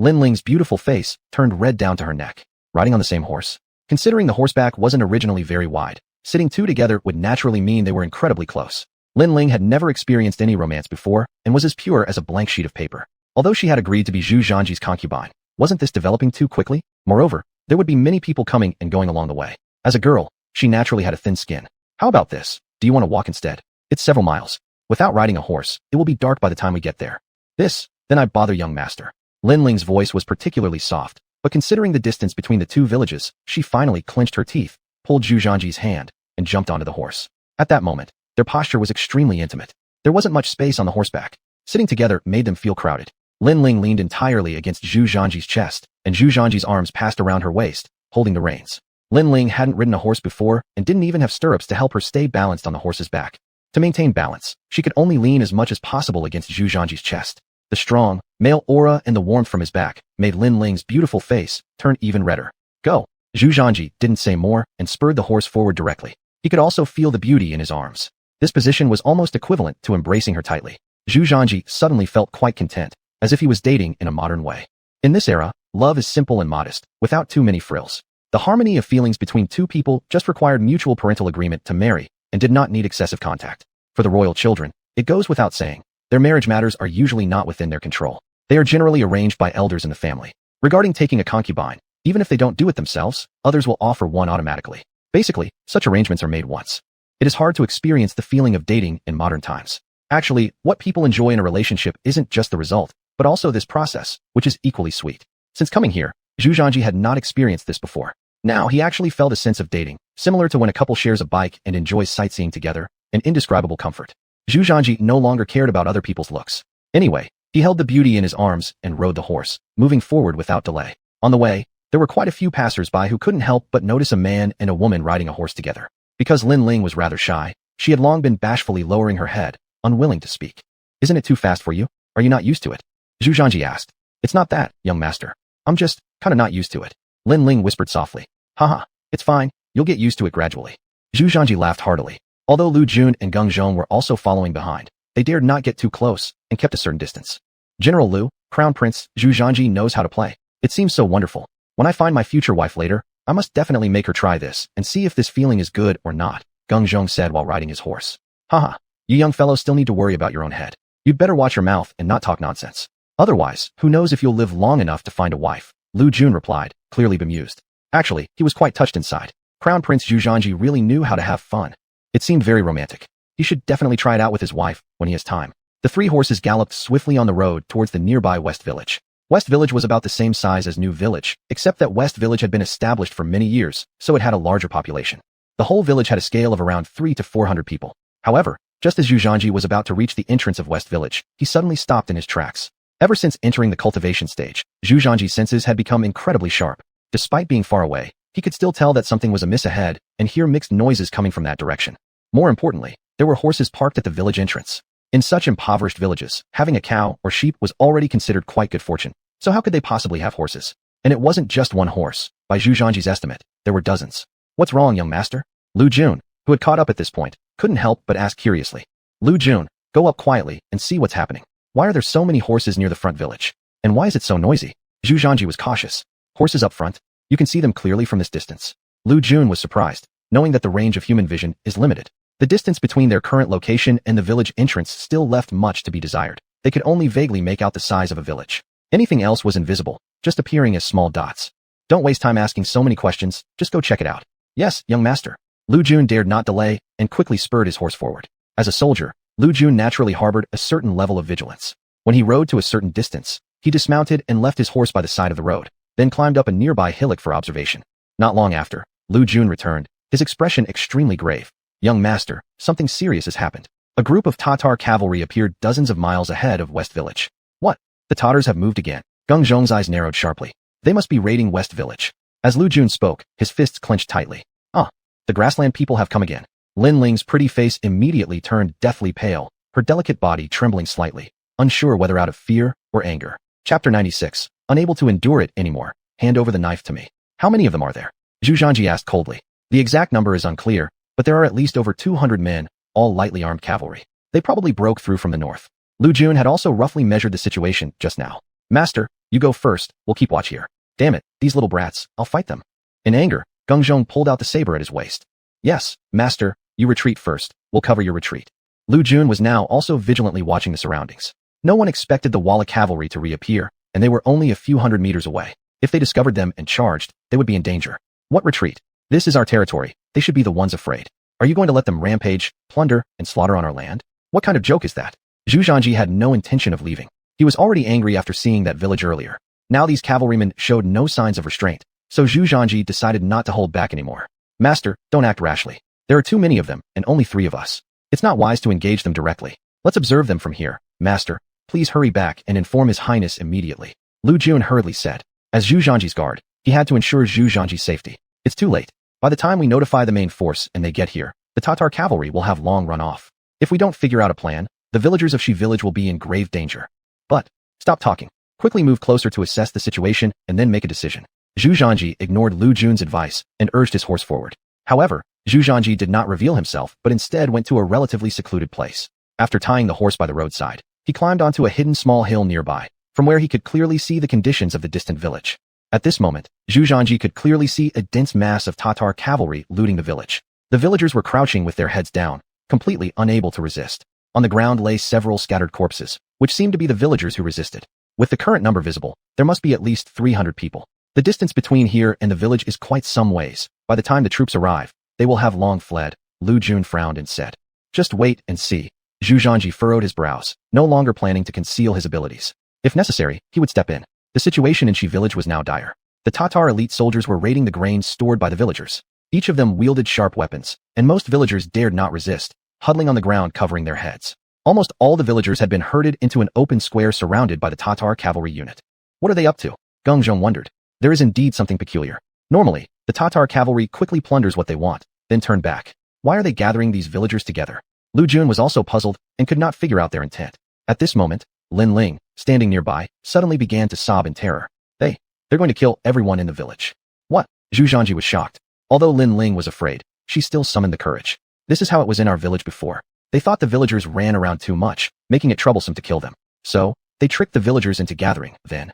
Lin Ling's beautiful face turned red down to her neck. Riding on the same horse? Considering the horseback wasn't originally very wide, sitting two together would naturally mean they were incredibly close. Lin Ling had never experienced any romance before and was as pure as a blank sheet of paper. Although she had agreed to be Zhu Zhanji's concubine, wasn't this developing too quickly? Moreover, there would be many people coming and going along the way. As a girl, she naturally had a thin skin. How about this? Do you want to walk instead? It's several miles. Without riding a horse, it will be dark by the time we get there. Then I bother young master. Lin Ling's voice was particularly soft, but considering the distance between the two villages, she finally clenched her teeth, pulled Zhu Zhanji's hand, and jumped onto the horse. At that moment, their posture was extremely intimate. There wasn't much space on the horseback. Sitting together made them feel crowded. Lin Ling leaned entirely against Zhu Zhanji's chest, and Zhu Zhanji's arms passed around her waist, holding the reins. Lin Ling hadn't ridden a horse before and didn't even have stirrups to help her stay balanced on the horse's back. To maintain balance, she could only lean as much as possible against Zhu Zhanji's chest. The strong, male aura and the warmth from his back made Lin Ling's beautiful face turn even redder. Go! Zhu Zhanji didn't say more and spurred the horse forward directly. He could also feel the beauty in his arms. This position was almost equivalent to embracing her tightly. Zhu Zhanji suddenly felt quite content, as if he was dating in a modern way. In this era, love is simple and modest, without too many frills. The harmony of feelings between two people just required mutual parental agreement to marry and did not need excessive contact. For the royal children, it goes without saying, their marriage matters are usually not within their control. They are generally arranged by elders in the family. Regarding taking a concubine, even if they don't do it themselves, others will offer one automatically. Basically, such arrangements are made once. It is hard to experience the feeling of dating in modern times. Actually, what people enjoy in a relationship isn't just the result, but also this process, which is equally sweet. Since coming here, Zhu Zhanji had not experienced this before. Now he actually felt a sense of dating, similar to when a couple shares a bike and enjoys sightseeing together, an indescribable comfort. Zhu Zhanji no longer cared about other people's looks. Anyway, he held the beauty in his arms and rode the horse, moving forward without delay. On the way, there were quite a few passers-by who couldn't help but notice a man and a woman riding a horse together. Because Lin Ling was rather shy, she had long been bashfully lowering her head, unwilling to speak. "Isn't it too fast for you? Are you not used to it?" Zhu Zhanji asked. "It's not that, young master. I'm just kinda not used to it." Lin Ling whispered softly. "Haha, it's fine, you'll get used to it gradually." Zhu Zhanji laughed heartily. Although Lu Jun and Geng Zhong were also following behind, they dared not get too close and kept a certain distance. "General Lu, Crown Prince, Zhu Zhanji knows how to play. It seems so wonderful. When I find my future wife later, I must definitely make her try this and see if this feeling is good or not," Geng Zhong said while riding his horse. "Haha, you young fellows still need to worry about your own head. You'd better watch your mouth and not talk nonsense. Otherwise, who knows if you'll live long enough to find a wife," Lu Jun replied, clearly bemused. Actually, he was quite touched inside. Crown Prince Zhu Zhanji really knew how to have fun. It seemed very romantic. He should definitely try it out with his wife when he has time. The three horses galloped swiftly on the road towards the nearby West Village. West Village was about the same size as New Village, except that West Village had been established for many years, so it had a larger population. The whole village had a scale of around 300 to 400 people. However, just as Zhu Zhanji was about to reach the entrance of West Village, he suddenly stopped in his tracks. Ever since entering the cultivation stage, Zhu Zhanji's senses had become incredibly sharp. Despite being far away, he could still tell that something was amiss ahead and hear mixed noises coming from that direction. More importantly, there were horses parked at the village entrance. In such impoverished villages, having a cow or sheep was already considered quite good fortune. So how could they possibly have horses? And it wasn't just one horse. By Zhu Zhanji's estimate, there were dozens. "What's wrong, young master?" Lu Jun, who had caught up at this point, couldn't help but ask curiously. "Lu Jun, go up quietly and see what's happening. Why are there so many horses near the front village? And why is it so noisy?" Zhu Zhanji was cautious. "Horses up front? You can see them clearly from this distance." Lu Jun was surprised, knowing that the range of human vision is limited. The distance between their current location and the village entrance still left much to be desired. They could only vaguely make out the size of a village. Anything else was invisible, just appearing as small dots. "Don't waste time asking so many questions, just go check it out." "Yes, young master." Lu Jun dared not delay and quickly spurred his horse forward. As a soldier, Lu Jun naturally harbored a certain level of vigilance. When he rode to a certain distance, he dismounted and left his horse by the side of the road, then climbed up a nearby hillock for observation. Not long after, Lu Jun returned, his expression extremely grave. "Young master, something serious has happened." A group of Tatar cavalry appeared dozens of miles ahead of West Village. "What? The Tatars have moved again?" Geng Zhong's eyes narrowed sharply. "They must be raiding West Village." As Lu Jun spoke, his fists clenched tightly. "Ah, the grassland people have come again." Lin Ling's pretty face immediately turned deathly pale, her delicate body trembling slightly, unsure whether out of fear or anger. Chapter 96. Unable to endure it anymore, hand over the knife to me. "How many of them are there?" Zhu Zhanji asked coldly. "The exact number is unclear, but there are at least over 200 men, all lightly armed cavalry. They probably broke through from the north." Lu Jun had also roughly measured the situation just now. "Master, you go first, we'll keep watch here." "Damn it, these little brats, I'll fight them." In anger, Geng Zhong pulled out the saber at his waist. "Yes, master, you retreat first, we'll cover your retreat." Lu Jun was now also vigilantly watching the surroundings. No one expected the Walla cavalry to reappear, and they were only a few hundred meters away. If they discovered them and charged, they would be in danger. "What retreat? This is our territory, they should be the ones afraid. Are you going to let them rampage, plunder, and slaughter on our land? What kind of joke is that?" Zhu Zhanji had no intention of leaving. He was already angry after seeing that village earlier. Now these cavalrymen showed no signs of restraint, so Zhu Zhanji decided not to hold back anymore. "Master, don't act rashly. There are too many of them, and only 3 of us. It's not wise to engage them directly. Let's observe them from here. Master, please hurry back and inform His Highness immediately," Lu Jun hurriedly said. As Zhu Zhanji's guard, he had to ensure Zhu Zhanji's safety. "It's too late. By the time we notify the main force and they get here, the Tatar cavalry will have long run off. If we don't figure out a plan, the villagers of Shi village will be in grave danger. But, stop talking. Quickly move closer to assess the situation and then make a decision." Zhu Zhanji ignored Lu Jun's advice and urged his horse forward. However, Zhu Zhanji did not reveal himself but instead went to a relatively secluded place. After tying the horse by the roadside, he climbed onto a hidden small hill nearby. from where he could clearly see the conditions of the distant village. At this moment, Zhu Zhanji could clearly see a dense mass of Tatar cavalry looting the village. The villagers were crouching with their heads down, completely unable to resist. On the ground lay several scattered corpses, which seemed to be the villagers who resisted. With the current number visible, there must be at least 300 people. The distance between here and the village is quite some ways. By the time the troops arrive, they will have long fled. Lu Jun frowned and said, "Just wait and see." Zhu Zhanji furrowed his brows, no longer planning to conceal his abilities. If necessary, he would step in. The situation in Shi village was now dire. The Tatar elite soldiers were raiding the grains stored by the villagers. Each of them wielded sharp weapons, and most villagers dared not resist, huddling on the ground covering their heads. Almost all the villagers had been herded into an open square surrounded by the Tatar cavalry unit. What are they up to? Geng Zhong wondered. There is indeed something peculiar. Normally, the Tatar cavalry quickly plunders what they want, then turn back. Why are they gathering these villagers together? Lu Jun was also puzzled and could not figure out their intent. At this moment, Lin Ling, standing nearby, suddenly began to sob in terror. They're going to kill everyone in the village. What? Zhu Zhanji was shocked. Although Lin Ling was afraid, she still summoned the courage. This is how it was in our village before. They thought the villagers ran around too much, making it troublesome to kill them. So, they tricked the villagers into gathering, then.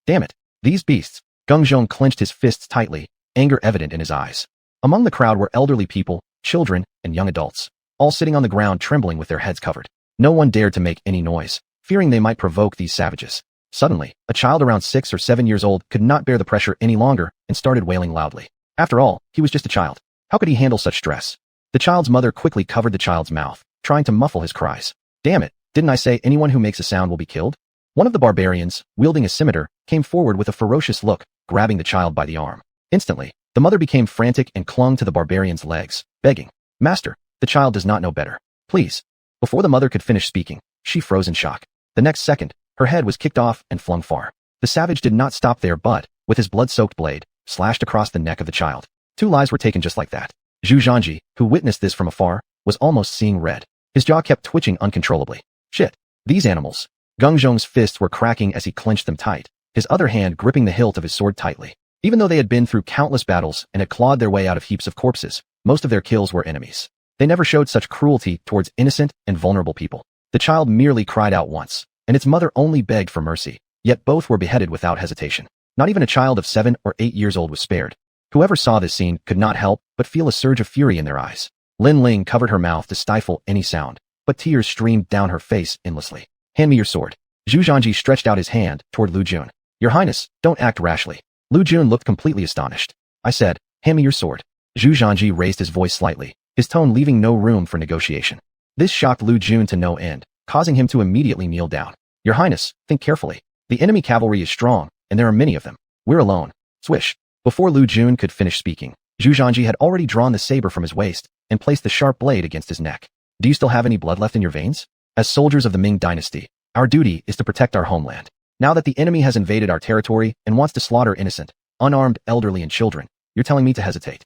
Damn it, these beasts. Geng Zhong clenched his fists tightly, anger evident in his eyes. Among the crowd were elderly people, children, and young adults, all sitting on the ground trembling with their heads covered. No one dared to make any noise, fearing they might provoke these savages. Suddenly, a child around 6 or 7 years old could not bear the pressure any longer and started wailing loudly. After all, he was just a child. How could he handle such stress? The child's mother quickly covered the child's mouth, trying to muffle his cries. Damn it, didn't I say anyone who makes a sound will be killed? One of the barbarians, wielding a scimitar, came forward with a ferocious look, grabbing the child by the arm. Instantly, the mother became frantic and clung to the barbarian's legs, begging, "Master, the child does not know better. Please." Before the mother could finish speaking, she froze in shock. The next second, her head was kicked off and flung far. The savage did not stop there but, with his blood-soaked blade, slashed across the neck of the child. 2 lives were taken just like that. Zhu Zhanji, who witnessed this from afar, was almost seeing red. His jaw kept twitching uncontrollably. Shit. These animals. Geng Zhong's fists were cracking as he clenched them tight, his other hand gripping the hilt of his sword tightly. Even though they had been through countless battles and had clawed their way out of heaps of corpses, most of their kills were enemies. They never showed such cruelty towards innocent and vulnerable people. The child merely cried out once, and its mother only begged for mercy, yet both were beheaded without hesitation. Not even a child of 7 or 8 years old was spared. Whoever saw this scene could not help but feel a surge of fury in their eyes. Lin Ling covered her mouth to stifle any sound, but tears streamed down her face endlessly. "Hand me your sword." Zhu Zhanji stretched out his hand toward Lu Jun. "Your Highness, don't act rashly." Lu Jun looked completely astonished. "I said, hand me your sword." Zhu Zhanji raised his voice slightly, his tone leaving no room for negotiation. This shocked Lu Jun to no end, causing him to immediately kneel down. "Your Highness, think carefully. The enemy cavalry is strong, and there are many of them. We're alone." Swish. Before Lu Jun could finish speaking, Zhu Zhanji had already drawn the saber from his waist and placed the sharp blade against his neck. "Do you still have any blood left in your veins? As soldiers of the Ming Dynasty, our duty is to protect our homeland. Now that the enemy has invaded our territory and wants to slaughter innocent, unarmed elderly and children, you're telling me to hesitate?"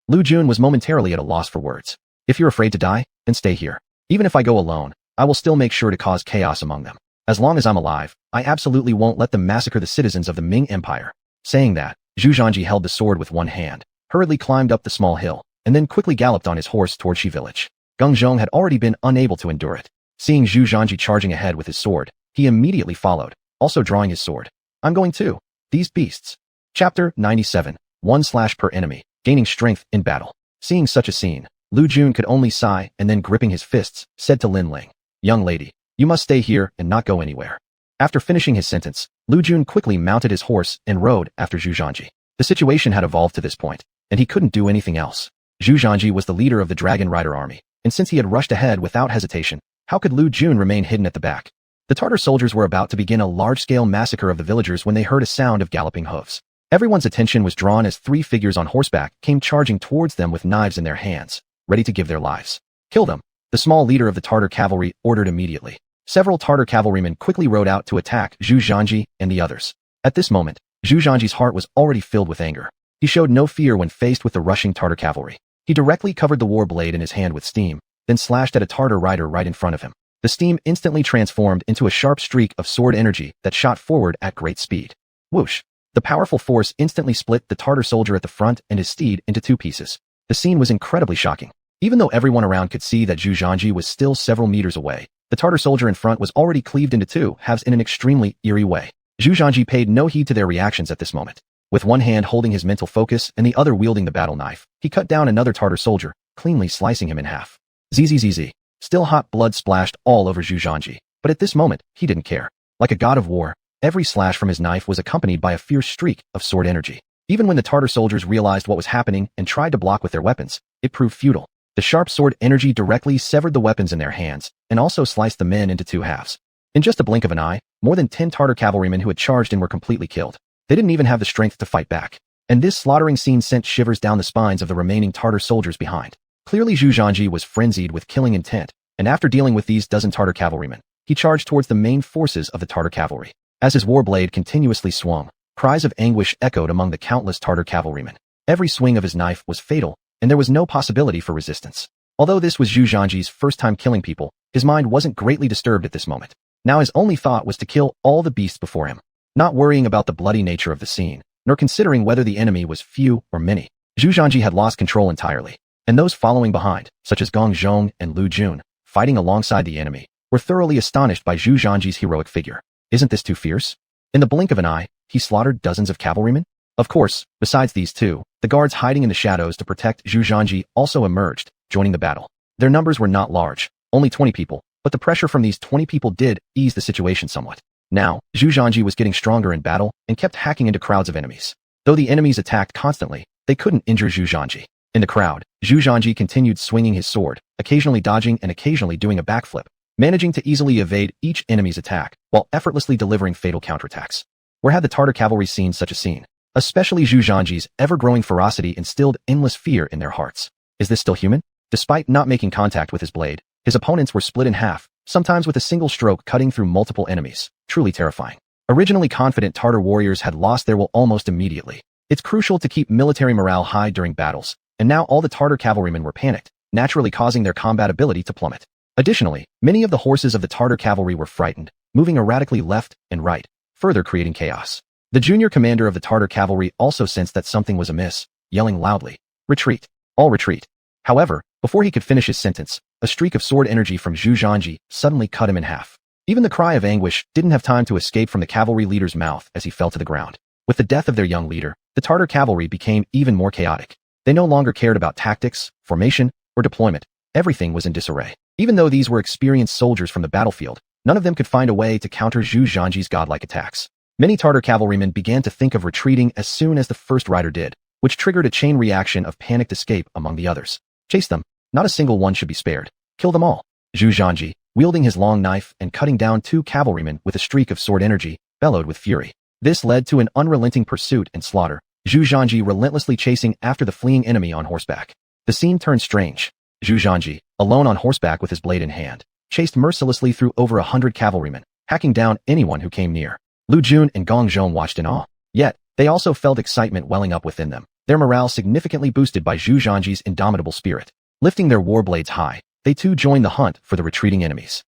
Lu Jun was momentarily at a loss for words. "If you're afraid to die, then stay here. Even if I go alone, I will still make sure to cause chaos among them. As long as I'm alive, I absolutely won't let them massacre the citizens of the Ming Empire." Saying that, Zhu Zhanji held the sword with one hand, hurriedly climbed up the small hill, and then quickly galloped on his horse toward Shi village. Geng Zhong had already been unable to endure it. Seeing Zhu Zhanji charging ahead with his sword, he immediately followed, also drawing his sword. "I'm going too. These beasts." Chapter 97, 1/per enemy, gaining strength in battle. Seeing such a scene, Lu Jun could only sigh and then gripping his fists, said to Lin Ling, "Young lady, you must stay here and not go anywhere." After finishing his sentence, Lu Jun quickly mounted his horse and rode after Zhu Zhanji. The situation had evolved to this point, and he couldn't do anything else. Zhu Zhanji was the leader of the Dragon Rider army, and since he had rushed ahead without hesitation, how could Lu Jun remain hidden at the back? The Tartar soldiers were about to begin a large-scale massacre of the villagers when they heard a sound of galloping hooves. Everyone's attention was drawn as 3 figures on horseback came charging towards them with knives in their hands, ready to give their lives. "Kill them," the small leader of the Tartar cavalry ordered immediately. Several Tartar cavalrymen quickly rode out to attack Zhu Zhanji and the others. At this moment, Zhu Zhanji's heart was already filled with anger. He showed no fear when faced with the rushing Tartar cavalry. He directly covered the war blade in his hand with steam, then slashed at a Tartar rider right in front of him. The steam instantly transformed into a sharp streak of sword energy that shot forward at great speed. Whoosh! The powerful force instantly split the Tartar soldier at the front and his steed into 2 pieces. The scene was incredibly shocking. Even though everyone around could see that Zhu Zhanji was still several meters away, The Tartar soldier in front was already cleaved into two halves in an extremely eerie way. Zhu Zhanji paid no heed to their reactions at this moment. With one hand holding his mental focus and the other wielding the battle knife, he cut down another Tartar soldier, cleanly slicing him in half. Zzz. Still hot blood splashed all over Zhu Zhanji, but at this moment, he didn't care. Like a god of war, every slash from his knife was accompanied by a fierce streak of sword energy. Even when the Tartar soldiers realized what was happening and tried to block with their weapons, it proved futile. The sharp sword energy directly severed the weapons in their hands and also sliced the men into two halves. In just a blink of an eye, more than 10 Tartar cavalrymen who had charged in were completely killed. They didn't even have the strength to fight back. And this slaughtering scene sent shivers down the spines of the remaining Tartar soldiers behind. Clearly Zhu Zhanji was frenzied with killing intent, and after dealing with these dozen Tartar cavalrymen, he charged towards the main forces of the Tartar cavalry. As his war blade continuously swung, cries of anguish echoed among the countless Tartar cavalrymen. Every swing of his knife was fatal, and there was no possibility for resistance. Although this was Zhu Zhanji's first time killing people, his mind wasn't greatly disturbed at this moment. Now his only thought was to kill all the beasts before him, not worrying about the bloody nature of the scene, nor considering whether the enemy was few or many. Zhu Zhanji had lost control entirely, and those following behind, such as Gong Zhong and Lu Jun, fighting alongside the enemy, were thoroughly astonished by Zhu Zhanji's heroic figure. Isn't this too fierce? In the blink of an eye, he slaughtered dozens of cavalrymen? Of course, besides these two, the guards hiding in the shadows to protect Zhu Zhanji also emerged, joining the battle. Their numbers were not large, only 20 people, but the pressure from these 20 people did ease the situation somewhat. Now, Zhu Zhanji was getting stronger in battle and kept hacking into crowds of enemies. Though the enemies attacked constantly, they couldn't injure Zhu Zhanji. In the crowd, Zhu Zhanji continued swinging his sword, occasionally dodging and occasionally doing a backflip, managing to easily evade each enemy's attack while effortlessly delivering fatal counterattacks. Where had the Tartar cavalry seen such a scene? Especially Zhu Zhanji's ever-growing ferocity instilled endless fear in their hearts. Is this still human? Despite not making contact with his blade, his opponents were split in half, sometimes with a single stroke cutting through multiple enemies. Truly terrifying. Originally confident Tartar warriors had lost their will almost immediately. It's crucial to keep military morale high during battles, and now all the Tartar cavalrymen were panicked, naturally causing their combat ability to plummet. Additionally, many of the horses of the Tartar cavalry were frightened, moving erratically left and right, further creating chaos. The junior commander of the Tartar cavalry also sensed that something was amiss, yelling loudly, "Retreat! All retreat!" However, before he could finish his sentence, a streak of sword energy from Zhu Zhanji suddenly cut him in half. Even the cry of anguish didn't have time to escape from the cavalry leader's mouth as he fell to the ground. With the death of their young leader, the Tartar cavalry became even more chaotic. They no longer cared about tactics, formation, or deployment. Everything was in disarray. Even though these were experienced soldiers from the battlefield, none of them could find a way to counter Zhu Zhanji's godlike attacks. Many Tartar cavalrymen began to think of retreating as soon as the first rider did, which triggered a chain reaction of panicked escape among the others. Chase them. Not a single one should be spared. Kill them all. Zhu Zhanji, wielding his long knife and cutting down 2 cavalrymen with a streak of sword energy, bellowed with fury. This led to an unrelenting pursuit and slaughter, Zhu Zhanji relentlessly chasing after the fleeing enemy on horseback. The scene turned strange. Zhu Zhanji, alone on horseback with his blade in hand, chased mercilessly through over 100 cavalrymen, hacking down anyone who came near. Lu Jun and Gong Zhong watched in awe. Yet, they also felt excitement welling up within them, their morale significantly boosted by Zhu Zhanji's indomitable spirit. Lifting their war blades high, they too joined the hunt for the retreating enemies.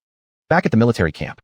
Back at the military camp.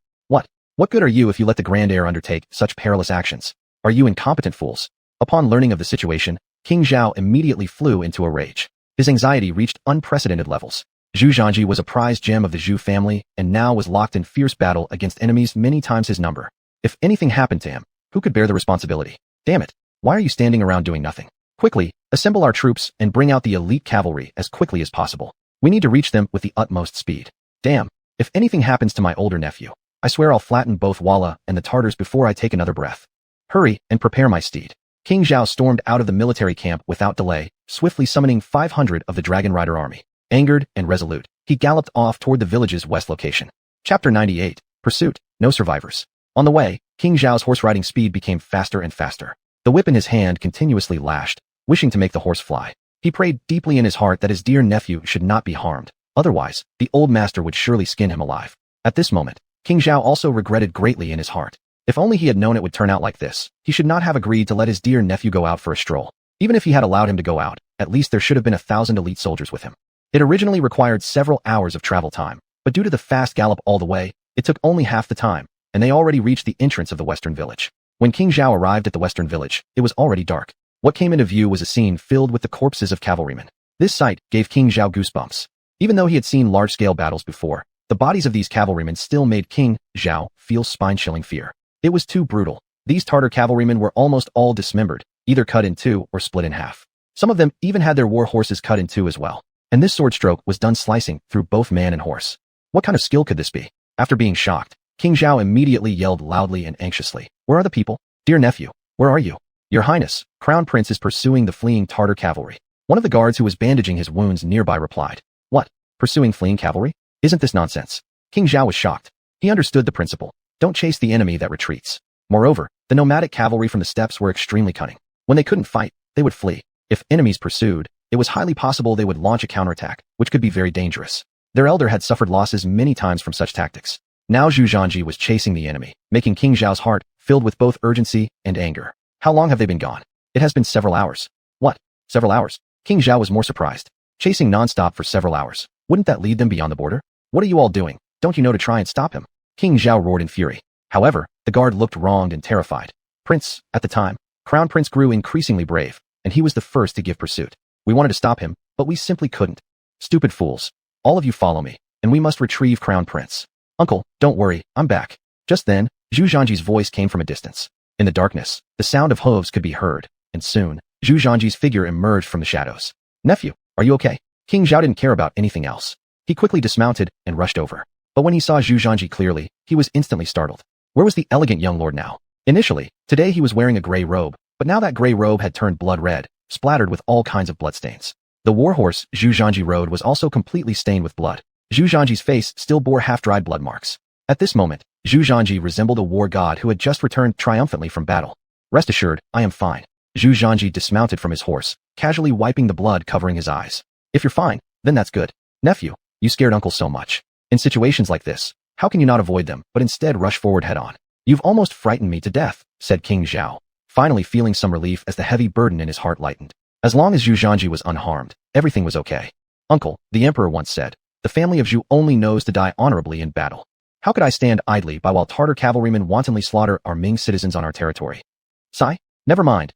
What good are you if you let the Grandeur undertake such perilous actions? Are you incompetent fools? Upon learning of the situation, King Zhao immediately flew into a rage. His anxiety reached unprecedented levels. Zhu Zhanji was a prized gem of the Zhu family and now was locked in fierce battle against enemies many times his number. If anything happened to him, who could bear the responsibility? Damn it! Why are you standing around doing nothing? Quickly, assemble our troops and bring out the elite cavalry as quickly as possible. We need to reach them with the utmost speed. Damn, if anything happens to my older nephew, I swear I'll flatten both Walla and the Tartars before I take another breath. Hurry and prepare my steed. King Zhao stormed out of the military camp without delay, swiftly summoning 500 of the Dragon Rider army. Angered and resolute, he galloped off toward the village's west location. Chapter 98. Pursuit. No survivors. On the way, King Zhao's horse-riding speed became faster and faster. The whip in his hand continuously lashed, wishing to make the horse fly. He prayed deeply in his heart that his dear nephew should not be harmed. Otherwise, the old master would surely skin him alive. At this moment, King Zhao also regretted greatly in his heart. If only he had known it would turn out like this, he should not have agreed to let his dear nephew go out for a stroll. Even if he had allowed him to go out, at least there should have been 1,000 elite soldiers with him. It originally required several hours of travel time, but due to the fast gallop all the way, it took only half the time, and they already reached the entrance of the western village. When King Zhao arrived at the western village, it was already dark. What came into view was a scene filled with the corpses of cavalrymen. This sight gave King Zhao goosebumps. Even though he had seen large-scale battles before, the bodies of these cavalrymen still made King Zhao feel spine-chilling fear. It was too brutal. These Tartar cavalrymen were almost all dismembered, either cut in two or split in half. Some of them even had their war horses cut in two as well. And this sword stroke was done slicing through both man and horse. What kind of skill could this be? After being shocked, King Zhao immediately yelled loudly and anxiously, "Where are the people? Dear nephew, where are you? Your Highness, Crown Prince is pursuing the fleeing Tartar cavalry." One of the guards who was bandaging his wounds nearby replied, "What? Pursuing fleeing cavalry? Isn't this nonsense?" King Zhao was shocked. He understood the principle. Don't chase the enemy that retreats. Moreover, the nomadic cavalry from the steppes were extremely cunning. When they couldn't fight, they would flee. If enemies pursued, it was highly possible they would launch a counterattack, which could be very dangerous. Their elder had suffered losses many times from such tactics. Now Zhu Zhanji was chasing the enemy, making King Zhao's heart filled with both urgency and anger. How long have they been gone? It has been several hours. What? Several hours? King Zhao was more surprised. Chasing non-stop for several hours. Wouldn't that lead them beyond the border? What are you all doing? Don't you know to try and stop him? King Zhao roared in fury. However, the guard looked wronged and terrified. Prince, at the time, Crown Prince grew increasingly brave, and he was the first to give pursuit. We wanted to stop him, but we simply couldn't. Stupid fools. All of you follow me, and we must retrieve Crown Prince. Uncle, don't worry, I'm back. Just then, Zhu Zhanji's voice came from a distance. In the darkness, the sound of hooves could be heard, and soon, Zhu Zhanji's figure emerged from the shadows. Nephew, are you okay? King Zhao didn't care about anything else. He quickly dismounted and rushed over. But when he saw Zhu Zhanji clearly, he was instantly startled. Where was the elegant young lord now? Initially, today he was wearing a gray robe, but now that gray robe had turned blood red, splattered with all kinds of bloodstains. The warhorse Zhu Zhanji rode was also completely stained with blood. Zhu Zhanji's face still bore half-dried blood marks. At this moment, Zhu Zhanji resembled a war god who had just returned triumphantly from battle. Rest assured, I am fine. Zhu Zhanji dismounted from his horse, casually wiping the blood covering his eyes. If you're fine, then that's good. Nephew, you scared uncle so much. In situations like this, how can you not avoid them, but instead rush forward head-on? You've almost frightened me to death, said King Zhao, finally feeling some relief as the heavy burden in his heart lightened. As long as Zhu Zhanji was unharmed, everything was okay. Uncle, the emperor once said, the family of Zhu only knows to die honorably in battle. How could I stand idly by while Tartar cavalrymen wantonly slaughter our Ming citizens on our territory? Sigh? Never mind.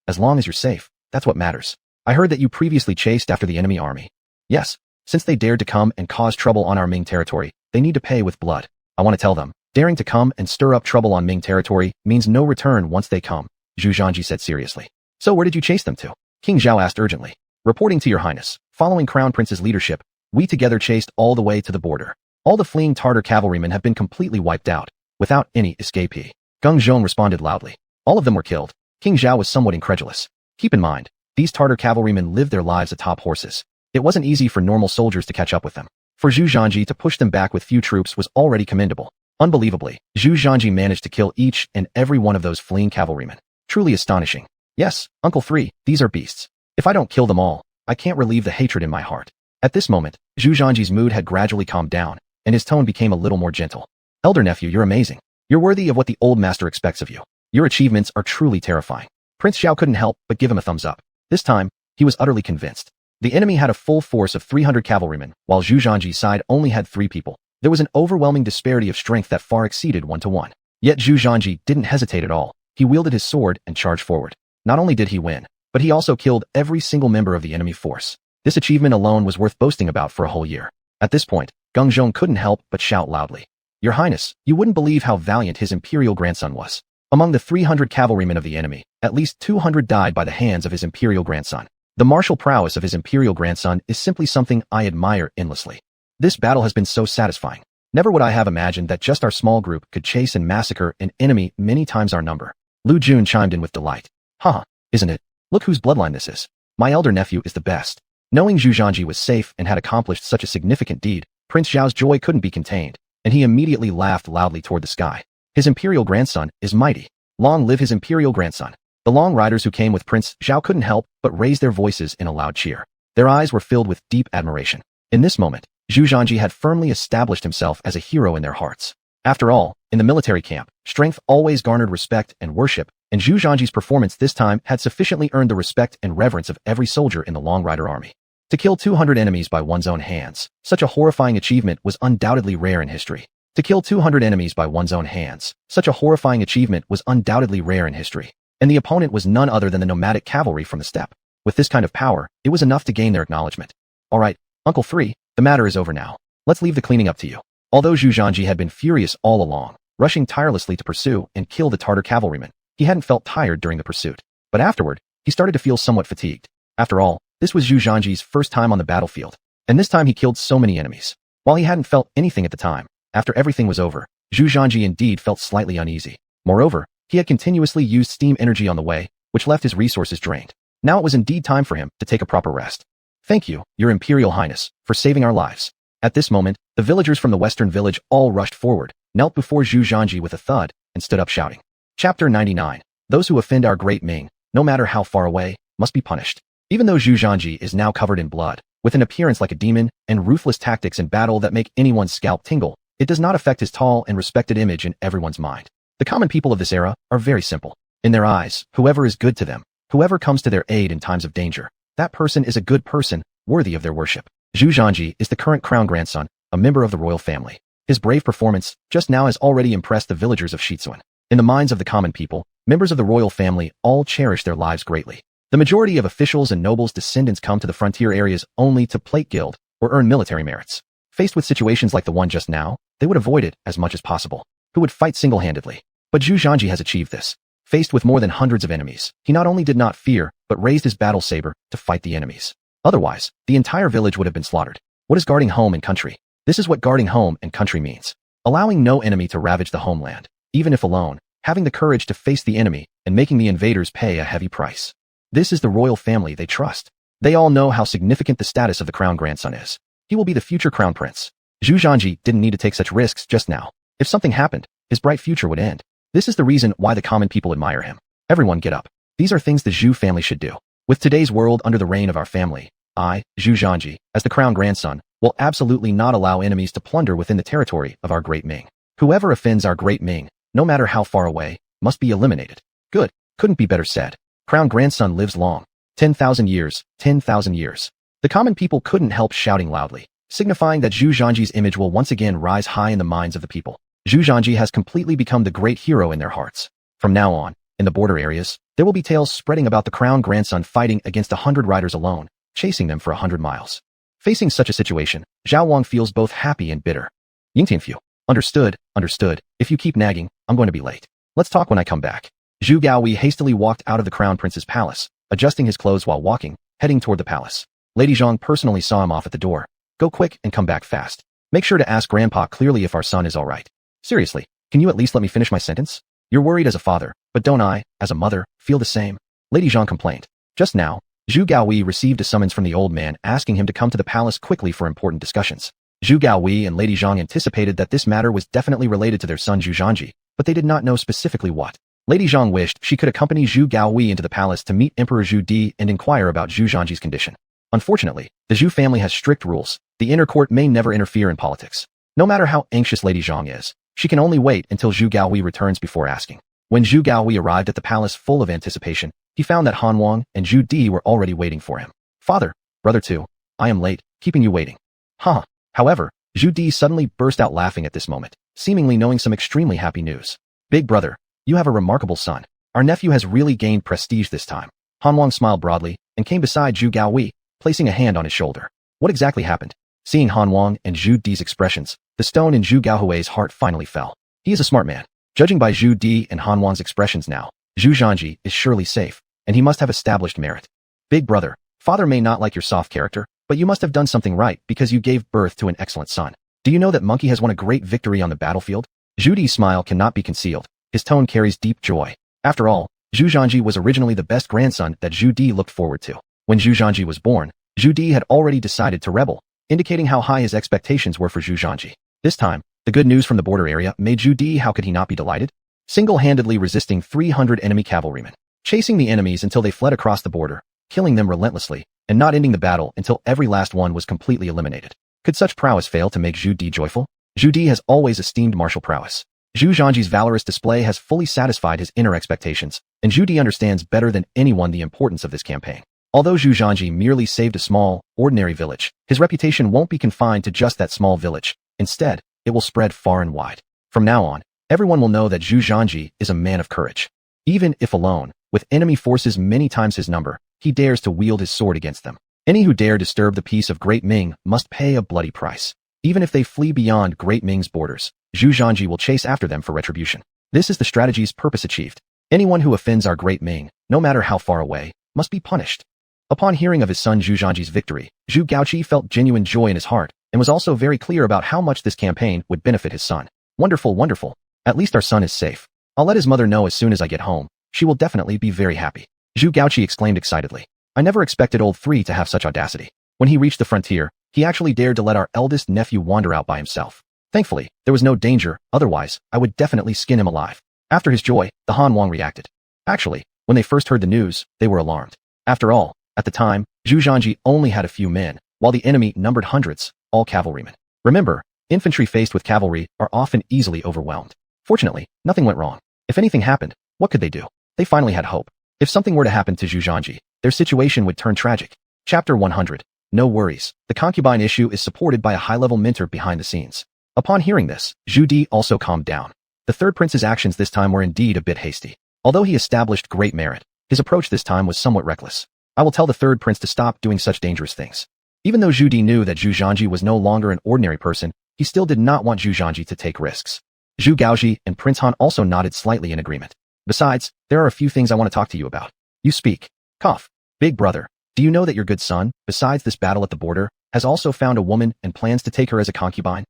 As long as you're safe, that's what matters. I heard that you previously chased after the enemy army. Yes, since they dared to come and cause trouble on our Ming territory, they need to pay with blood. I want to tell them, daring to come and stir up trouble on Ming territory means no return once they come, Zhu Zhanji said seriously. So where did you chase them to? King Zhao asked urgently. Reporting to your highness, following Crown Prince's leadership, we together chased all the way to the border. All the fleeing Tartar cavalrymen have been completely wiped out, without any escapee. Geng Zhong responded loudly. All of them were killed. King Zhao was somewhat incredulous. Keep in mind, these Tartar cavalrymen lived their lives atop horses. It wasn't easy for normal soldiers to catch up with them. For Zhu Zhanji to push them back with few troops was already commendable. Unbelievably, Zhu Zhanji managed to kill each and every one of those fleeing cavalrymen. Truly astonishing. Yes, Uncle 3, these are beasts. If I don't kill them all, I can't relieve the hatred in my heart. At this moment, Zhu Zhanji's mood had gradually calmed down, and his tone became a little more gentle. Elder nephew, you're amazing. You're worthy of what the old master expects of you. Your achievements are truly terrifying. Prince Xiao couldn't help but give him a thumbs up. This time, he was utterly convinced. The enemy had a full force of 300 cavalrymen, while Zhu Zhanji's side only had 3 people. There was an overwhelming disparity of strength that far exceeded 1-to-1. Yet Zhu Zhanji didn't hesitate at all. He wielded his sword and charged forward. Not only did he win, but he also killed every single member of the enemy force. This achievement alone was worth boasting about for a whole year. At this point, Geng Zhong couldn't help but shout loudly. Your Highness, you wouldn't believe how valiant his imperial grandson was. Among the 300 cavalrymen of the enemy, at least 200 died by the hands of his imperial grandson. The martial prowess of his imperial grandson is simply something I admire endlessly. This battle has been so satisfying. Never would I have imagined that just our small group could chase and massacre an enemy many times our number. Lu Jun chimed in with delight. Haha, isn't it? Look whose bloodline this is. My elder nephew is the best. Knowing Zhu Zhanji was safe and had accomplished such a significant deed, Prince Xiao's joy couldn't be contained, and he immediately laughed loudly toward the sky. His imperial grandson is mighty. Long live his imperial grandson. The long riders who came with Prince Xiao couldn't help but raise their voices in a loud cheer. Their eyes were filled with deep admiration. In this moment, Zhu Zhanji had firmly established himself as a hero in their hearts. After all, in the military camp, strength always garnered respect and worship, and Zhu Zhanji's performance this time had sufficiently earned the respect and reverence of every soldier in the Long Rider army. To kill 200 enemies by one's own hands, such a horrifying achievement was undoubtedly rare in history. To kill 200 enemies by one's own hands, such a horrifying achievement was undoubtedly rare in history. And the opponent was none other than the nomadic cavalry from the steppe. With this kind of power, it was enough to gain their acknowledgement. All right, Uncle 3, the matter is over now. Let's leave the cleaning up to you. Although Zhu Zhanji had been furious all along, rushing tirelessly to pursue and kill the Tartar cavalrymen, he hadn't felt tired during the pursuit. But afterward, he started to feel somewhat fatigued. After all, this was Zhu Zhanji's first time on the battlefield, and this time he killed so many enemies. While he hadn't felt anything at the time, after everything was over, Zhu Zhanji indeed felt slightly uneasy. Moreover, he had continuously used steam energy on the way, which left his resources drained. Now it was indeed time for him to take a proper rest. Thank you, Your Imperial Highness, for saving our lives. At this moment, the villagers from the western village all rushed forward, knelt before Zhu Zhanji with a thud, and stood up shouting. Chapter 99. Those who offend our great Ming, no matter how far away, must be punished. Even though Zhu Zhanji is now covered in blood, with an appearance like a demon, and ruthless tactics in battle that make anyone's scalp tingle, it does not affect his tall and respected image in everyone's mind. The common people of this era are very simple. In their eyes, whoever is good to them, whoever comes to their aid in times of danger, that person is a good person, worthy of their worship. Zhu Zhanji is the current crown grandson, a member of the royal family. His brave performance just now has already impressed the villagers of Xuanhuan. In the minds of the common people, members of the royal family all cherish their lives greatly. The majority of officials and nobles' descendants come to the frontier areas only to plate guild or earn military merits. Faced with situations like the one just now, they would avoid it as much as possible. Who would fight single-handedly? But Zhu Zhanji has achieved this. Faced with more than hundreds of enemies, he not only did not fear, but raised his battle saber to fight the enemies. Otherwise, the entire village would have been slaughtered. What is guarding home and country? This is what guarding home and country means. Allowing no enemy to ravage the homeland, even if alone, having the courage to face the enemy, and making the invaders pay a heavy price. This is the royal family they trust. They all know how significant the status of the crown grandson is. He will be the future crown prince. Zhu Zhanji didn't need to take such risks just now. If something happened, his bright future would end. This is the reason why the common people admire him. Everyone get up. These are things the Zhu family should do. With today's world under the reign of our family, I, Zhu Zhanji, as the crown grandson, will absolutely not allow enemies to plunder within the territory of our great Ming. Whoever offends our great Ming, no matter how far away, must be eliminated. Good. Couldn't be better said. Crown grandson lives long. 10,000 years, 10,000 years. The common people couldn't help shouting loudly, signifying that Zhu Zhanji's image will once again rise high in the minds of the people. Zhu Zhanji has completely become the great hero in their hearts. From now on, in the border areas, there will be tales spreading about the crown grandson fighting against 100 riders alone, chasing them for 100 miles. Facing such a situation, Zhao Wang feels both happy and bitter. Yingtianfu. Understood, understood. If you keep nagging, I'm going to be late. Let's talk when I come back. Zhu Gaohui hastily walked out of the crown prince's palace, adjusting his clothes while walking, heading toward the palace. Lady Zhang personally saw him off at the door. Go quick and come back fast. Make sure to ask Grandpa clearly if our son is all right. Seriously, can you at least let me finish my sentence? You're worried as a father, but don't I, as a mother, feel the same? Lady Zhang complained. Just now, Zhu Gaohui received a summons from the old man asking him to come to the palace quickly for important discussions. Zhu Gaohui and Lady Zhang anticipated that this matter was definitely related to their son Zhu Zhanji, but they did not know specifically what. Lady Zhang wished she could accompany Zhu Gaohui into the palace to meet Emperor Zhu Di and inquire about Zhu Zhanji's condition. Unfortunately, the Zhu family has strict rules. The inner court may never interfere in politics. No matter how anxious Lady Zhang is, she can only wait until Zhu Gaohui returns before asking. When Zhu Gaohui arrived at the palace full of anticipation, he found that Xuanhuan and Zhu Di were already waiting for him. Father, brother too, I am late, keeping you waiting. Huh. However, Zhu Di suddenly burst out laughing at this moment, seemingly knowing some extremely happy news. Big brother, you have a remarkable son. Our nephew has really gained prestige this time. Xuanhuan smiled broadly and came beside Zhu Gaohui, placing a hand on his shoulder. What exactly happened? Seeing Xuanhuan and Zhu Di's expressions, the stone in Zhu Gaohui's heart finally fell. He is a smart man. Judging by Zhu Di and Xuanhuan's expressions now, Zhu Zhanji is surely safe, and he must have established merit. Big brother, father may not like your soft character, but you must have done something right because you gave birth to an excellent son. Do you know that Monkey has won a great victory on the battlefield? Zhu Di's smile cannot be concealed. His tone carries deep joy. After all, Zhu Zhanji was originally the best grandson that Zhu Di looked forward to. When Zhu Zhanji was born, Zhu Di had already decided to rebel, indicating how high his expectations were for Zhu Zhanji. This time, the good news from the border area made Zhu Di how could he not be delighted? Single-handedly resisting 300 enemy cavalrymen, chasing the enemies until they fled across the border, killing them relentlessly, and not ending the battle until every last one was completely eliminated. Could such prowess fail to make Zhu Di joyful? Zhu Di has always esteemed martial prowess. Zhu Zhanji's valorous display has fully satisfied his inner expectations, and Zhu Di understands better than anyone the importance of this campaign. Although Zhu Zhanji merely saved a small, ordinary village, his reputation won't be confined to just that small village. Instead, it will spread far and wide. From now on, everyone will know that Zhu Zhanji is a man of courage. Even if alone, with enemy forces many times his number, he dares to wield his sword against them. Any who dare disturb the peace of Great Ming must pay a bloody price. Even if they flee beyond Great Ming's borders, Zhu Zhanji will chase after them for retribution. This is the strategy's purpose achieved. Anyone who offends our Great Ming, no matter how far away, must be punished. Upon hearing of his son Zhu Zhanji's victory, Zhu Gaoqi felt genuine joy in his heart, and was also very clear about how much this campaign would benefit his son. Wonderful, wonderful. At least our son is safe. I'll let his mother know as soon as I get home. She will definitely be very happy. Zhu Gaoqi exclaimed excitedly. I never expected old three to have such audacity. When he reached the frontier, he actually dared to let our eldest nephew wander out by himself. Thankfully, there was no danger, otherwise, I would definitely skin him alive. After his joy, the xuanhuan reacted. Actually, when they first heard the news, they were alarmed. After all, at the time, Zhu Zhanji only had a few men, while the enemy numbered hundreds, all cavalrymen. Remember, infantry faced with cavalry are often easily overwhelmed. Fortunately, nothing went wrong. If anything happened, what could they do? They finally had hope. If something were to happen to Zhu Zhanji, their situation would turn tragic. Chapter 100. No worries. The concubine issue is supported by a high-level mentor behind the scenes. Upon hearing this, Zhu Di also calmed down. The third prince's actions this time were indeed a bit hasty. Although he established great merit, his approach this time was somewhat reckless. I will tell the third prince to stop doing such dangerous things. Even though Zhu Di knew that Zhu Zhanji was no longer an ordinary person, he still did not want Zhu Zhanji to take risks. Zhu Gaoji and Prince Han also nodded slightly in agreement. Besides, there are a few things I want to talk to you about. You speak. Cough. Big brother, do you know that your good son, besides this battle at the border, has also found a woman and plans to take her as a concubine?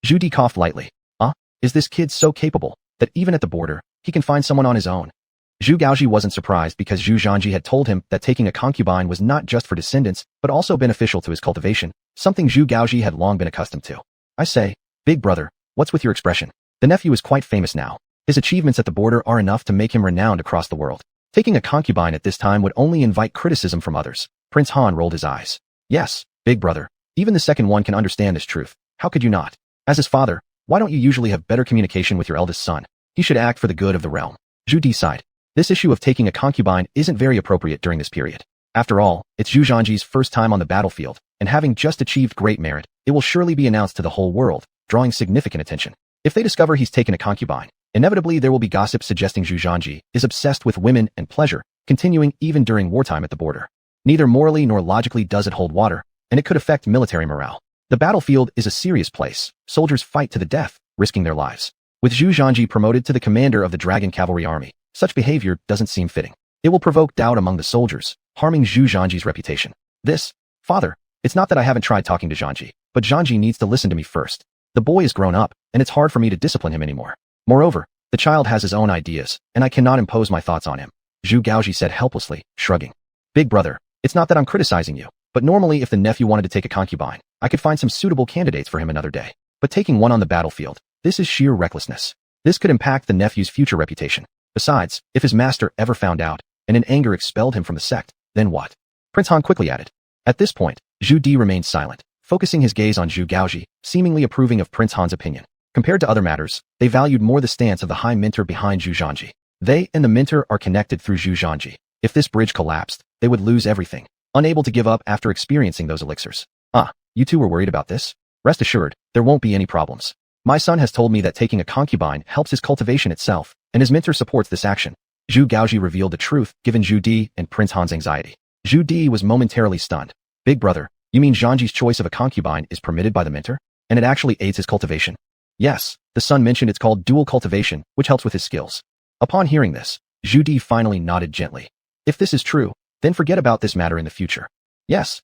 Zhu Di coughed lightly. Is this kid so capable that even at the border, he can find someone on his own? Zhu Gaoji wasn't surprised because Zhu Zhanji had told him that taking a concubine was not just for descendants, but also beneficial to his cultivation, something Zhu Gaoji had long been accustomed to. I say, big brother, what's with your expression? The nephew is quite famous now. His achievements at the border are enough to make him renowned across the world. Taking a concubine at this time would only invite criticism from others. Prince Han rolled his eyes. Yes, big brother. Even the second one can understand this truth. How could you not? As his father, why don't you usually have better communication with your eldest son? He should act for the good of the realm. Zhu Di sighed. This issue of taking a concubine isn't very appropriate during this period. After all, it's Zhu Zhanji's first time on the battlefield, and having just achieved great merit, it will surely be announced to the whole world, drawing significant attention. If they discover he's taken a concubine, inevitably there will be gossip suggesting Zhu Zhanji is obsessed with women and pleasure, continuing even during wartime at the border. Neither morally nor logically does it hold water, and it could affect military morale. The battlefield is a serious place. Soldiers fight to the death, risking their lives. With Zhu Zhanji promoted to the commander of the Dragon Cavalry Army, such behavior doesn't seem fitting. It will provoke doubt among the soldiers, harming Zhu Zhanji's reputation. Father, it's not that I haven't tried talking to Zhanji, but Zhanji needs to listen to me first. The boy is grown up, and it's hard for me to discipline him anymore. Moreover, the child has his own ideas, and I cannot impose my thoughts on him. Zhu Gaoji said helplessly, shrugging. Big brother, it's not that I'm criticizing you, but normally if the nephew wanted to take a concubine, I could find some suitable candidates for him another day. But taking one on the battlefield, this is sheer recklessness. This could impact the nephew's future reputation. Besides, if his master ever found out, and in anger expelled him from the sect, then what? Prince Han quickly added. At this point, Zhu Di remained silent, focusing his gaze on Zhu Gaoji, seemingly approving of Prince Han's opinion. Compared to other matters, they valued more the stance of the high mentor behind Zhu Zhanji. They and the mentor are connected through Zhu Zhanji. If this bridge collapsed, they would lose everything, unable to give up after experiencing those elixirs. You two were worried about this? Rest assured, there won't be any problems. My son has told me that taking a concubine helps his cultivation itself, and his mentor supports this action. Zhu Gaoji revealed the truth, given Zhu Di and Prince Han's anxiety. Zhu Di was momentarily stunned. Big brother, you mean Zhanji's choice of a concubine is permitted by the mentor? And it actually aids his cultivation? Yes, the son mentioned it's called dual cultivation, which helps with his skills. Upon hearing this, Zhu Di finally nodded gently. If this is true, then forget about this matter in the future. Yes,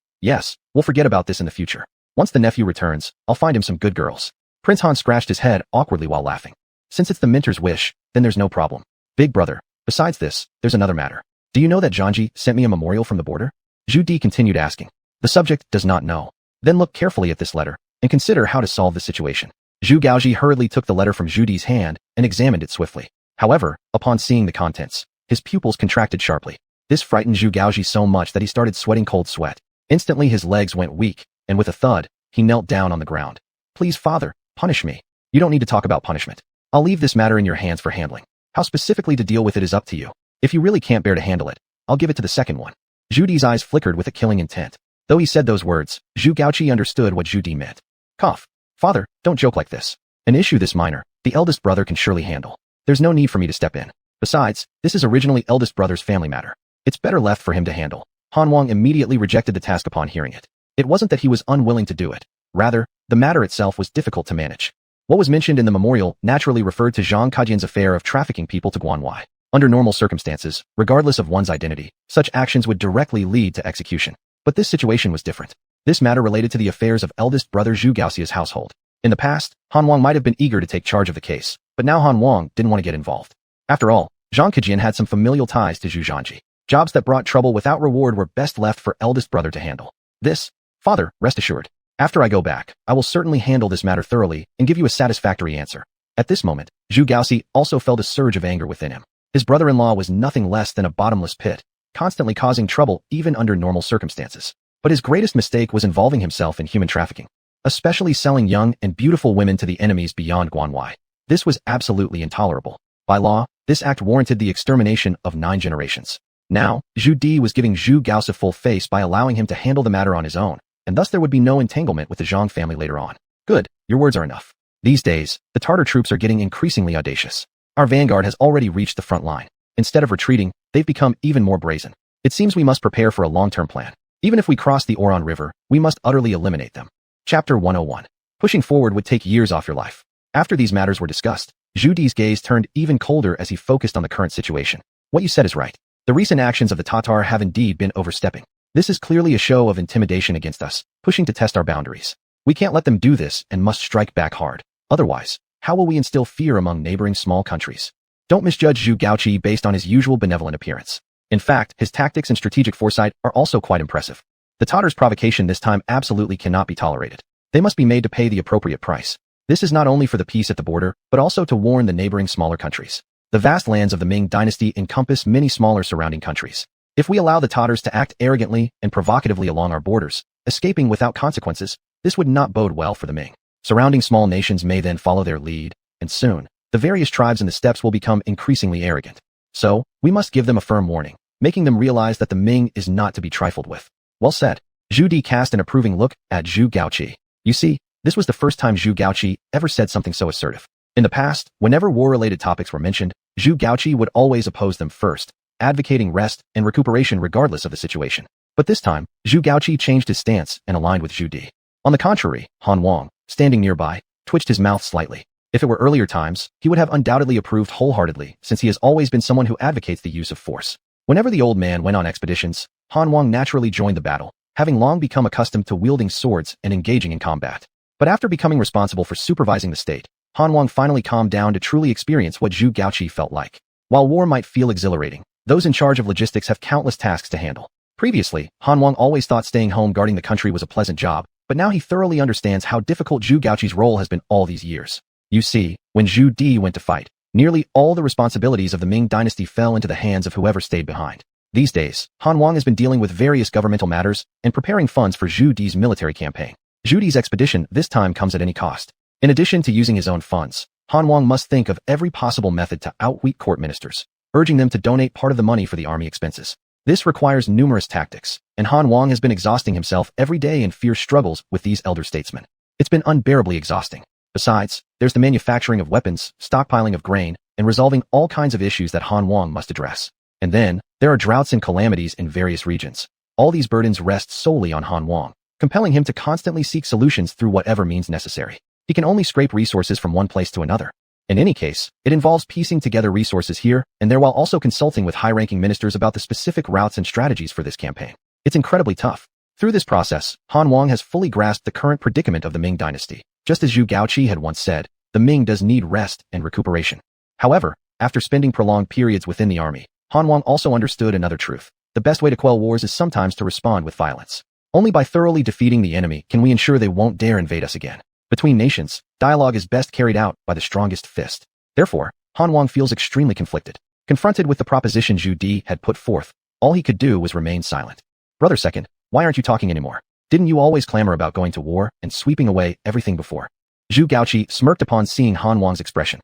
we'll forget about this in the future. Once the nephew returns, I'll find him some good girls. Prince Han scratched his head awkwardly while laughing. Since it's the mentor's wish, then there's no problem. Big brother, besides this, there's another matter. Do you know that Zhanji sent me a memorial from the border? Zhu Di continued asking. The subject does not know. Then look carefully at this letter, and consider how to solve the situation. Zhu Gaoji hurriedly took the letter from Zhu Di's hand and examined it swiftly. However, upon seeing the contents, his pupils contracted sharply. This frightened Zhu Gaoji so much that he started sweating cold sweat. Instantly his legs went weak, and with a thud, he knelt down on the ground. Please, father, punish me. You don't need to talk about punishment. I'll leave this matter in your hands for handling. How specifically to deal with it is up to you. If you really can't bear to handle it, I'll give it to the second one. Zhu Di's eyes flickered with a killing intent. Though he said those words, Zhu Gaoji understood what Zhu Di meant. Cough. Father, don't joke like this. An issue this minor, the eldest brother can surely handle. There's no need for me to step in. Besides, this is originally eldest brother's family matter. It's better left for him to handle. Han Wang immediately rejected the task upon hearing it. It wasn't that he was unwilling to do it. Rather, the matter itself was difficult to manage. What was mentioned in the memorial naturally referred to Zhang Kejian's affair of trafficking people to xuanhuan. Under normal circumstances, regardless of one's identity, such actions would directly lead to execution. But this situation was different. This matter related to the affairs of eldest brother Zhu Gaoxia's household. In the past, Han Wang might have been eager to take charge of the case, but now Han Wang didn't want to get involved. After all, Zhang Kejian had some familial ties to Zhu Zhanji. Jobs that brought trouble without reward were best left for eldest brother to handle. This, father, rest assured. After I go back, I will certainly handle this matter thoroughly and give you a satisfactory answer. At this moment, Zhu Gaoxi also felt a surge of anger within him. His brother-in-law was nothing less than a bottomless pit, constantly causing trouble even under normal circumstances. But his greatest mistake was involving himself in human trafficking, especially selling young and beautiful women to the enemies beyond xuanhuan. This was absolutely intolerable. By law, this act warranted the extermination of 9 generations. Now, Zhu Di was giving Zhu Gaoxi a full face by allowing him to handle the matter on his own, and thus there would be no entanglement with the Zhang family later on. Good, your words are enough. These days, the Tartar troops are getting increasingly audacious. Our vanguard has already reached the front line. Instead of retreating, they've become even more brazen. It seems we must prepare for a long-term plan. Even if we cross the Oran River, we must utterly eliminate them. Chapter 101. Pushing forward would take years off your life. After these matters were discussed, Zhu Di's gaze turned even colder as he focused on the current situation. What you said is right. The recent actions of the Tatar have indeed been overstepping. This is clearly a show of intimidation against us, pushing to test our boundaries. We can't let them do this and must strike back hard. Otherwise, how will we instill fear among neighboring small countries? Don't misjudge Zhu Gaoqi based on his usual benevolent appearance. In fact, his tactics and strategic foresight are also quite impressive. The Tatar's provocation this time absolutely cannot be tolerated. They must be made to pay the appropriate price. This is not only for the peace at the border, but also to warn the neighboring smaller countries. The vast lands of the Ming Dynasty encompass many smaller surrounding countries. If we allow the Tatars to act arrogantly and provocatively along our borders, escaping without consequences, this would not bode well for the Ming. Surrounding small nations may then follow their lead, and soon, the various tribes in the steppes will become increasingly arrogant. So, we must give them a firm warning, making them realize that the Ming is not to be trifled with. Well said. Zhu Di cast an approving look at Zhu Gaoqi. You see, this was the first time Zhu Gaoqi ever said something so assertive. In the past, whenever war-related topics were mentioned, Zhu Gaoqi would always oppose them first, advocating rest and recuperation regardless of the situation. But this time, Zhu Gaoqi changed his stance and aligned with Zhu Di. On the contrary, Han Wang, standing nearby, twitched his mouth slightly. If it were earlier times, he would have undoubtedly approved wholeheartedly, since he has always been someone who advocates the use of force. Whenever the old man went on expeditions, Han Wang naturally joined the battle, having long become accustomed to wielding swords and engaging in combat. But after becoming responsible for supervising the state, Han Wang finally calmed down to truly experience what Zhu Gaoqi felt like. While war might feel exhilarating, those in charge of logistics have countless tasks to handle. Previously, Han Wang always thought staying home guarding the country was a pleasant job, but now he thoroughly understands how difficult Zhu Gaoqi's role has been all these years. You see, when Zhu Di went to fight, nearly all the responsibilities of the Ming dynasty fell into the hands of whoever stayed behind. These days, Han Wang has been dealing with various governmental matters and preparing funds for Zhu Di's military campaign. Zhu Di's expedition this time comes at any cost. In addition to using his own funds, Han Wang must think of every possible method to outwit court ministers, urging them to donate part of the money for the army expenses. This requires numerous tactics, and Han Wang has been exhausting himself every day in fierce struggles with these elder statesmen. It's been unbearably exhausting. Besides, there's the manufacturing of weapons, stockpiling of grain, and resolving all kinds of issues that Han Wang must address. And then, there are droughts and calamities in various regions. All these burdens rest solely on Han Wang, compelling him to constantly seek solutions through whatever means necessary. He can only scrape resources from one place to another. In any case, it involves piecing together resources here and there while also consulting with high-ranking ministers about the specific routes and strategies for this campaign. It's incredibly tough. Through this process, Han Wang has fully grasped the current predicament of the Ming dynasty. Just as Zhu Gaoqi had once said, the Ming does need rest and recuperation. However, after spending prolonged periods within the army, Han Wang also understood another truth. The best way to quell wars is sometimes to respond with violence. Only by thoroughly defeating the enemy can we ensure they won't dare invade us again. Between nations, dialogue is best carried out by the strongest fist. Therefore, Han Wang feels extremely conflicted. Confronted with the proposition Zhu Di had put forth, all he could do was remain silent. Brother second, why aren't you talking anymore? Didn't you always clamor about going to war and sweeping away everything before? Zhu Gaoqi smirked upon seeing Han Wang's expression.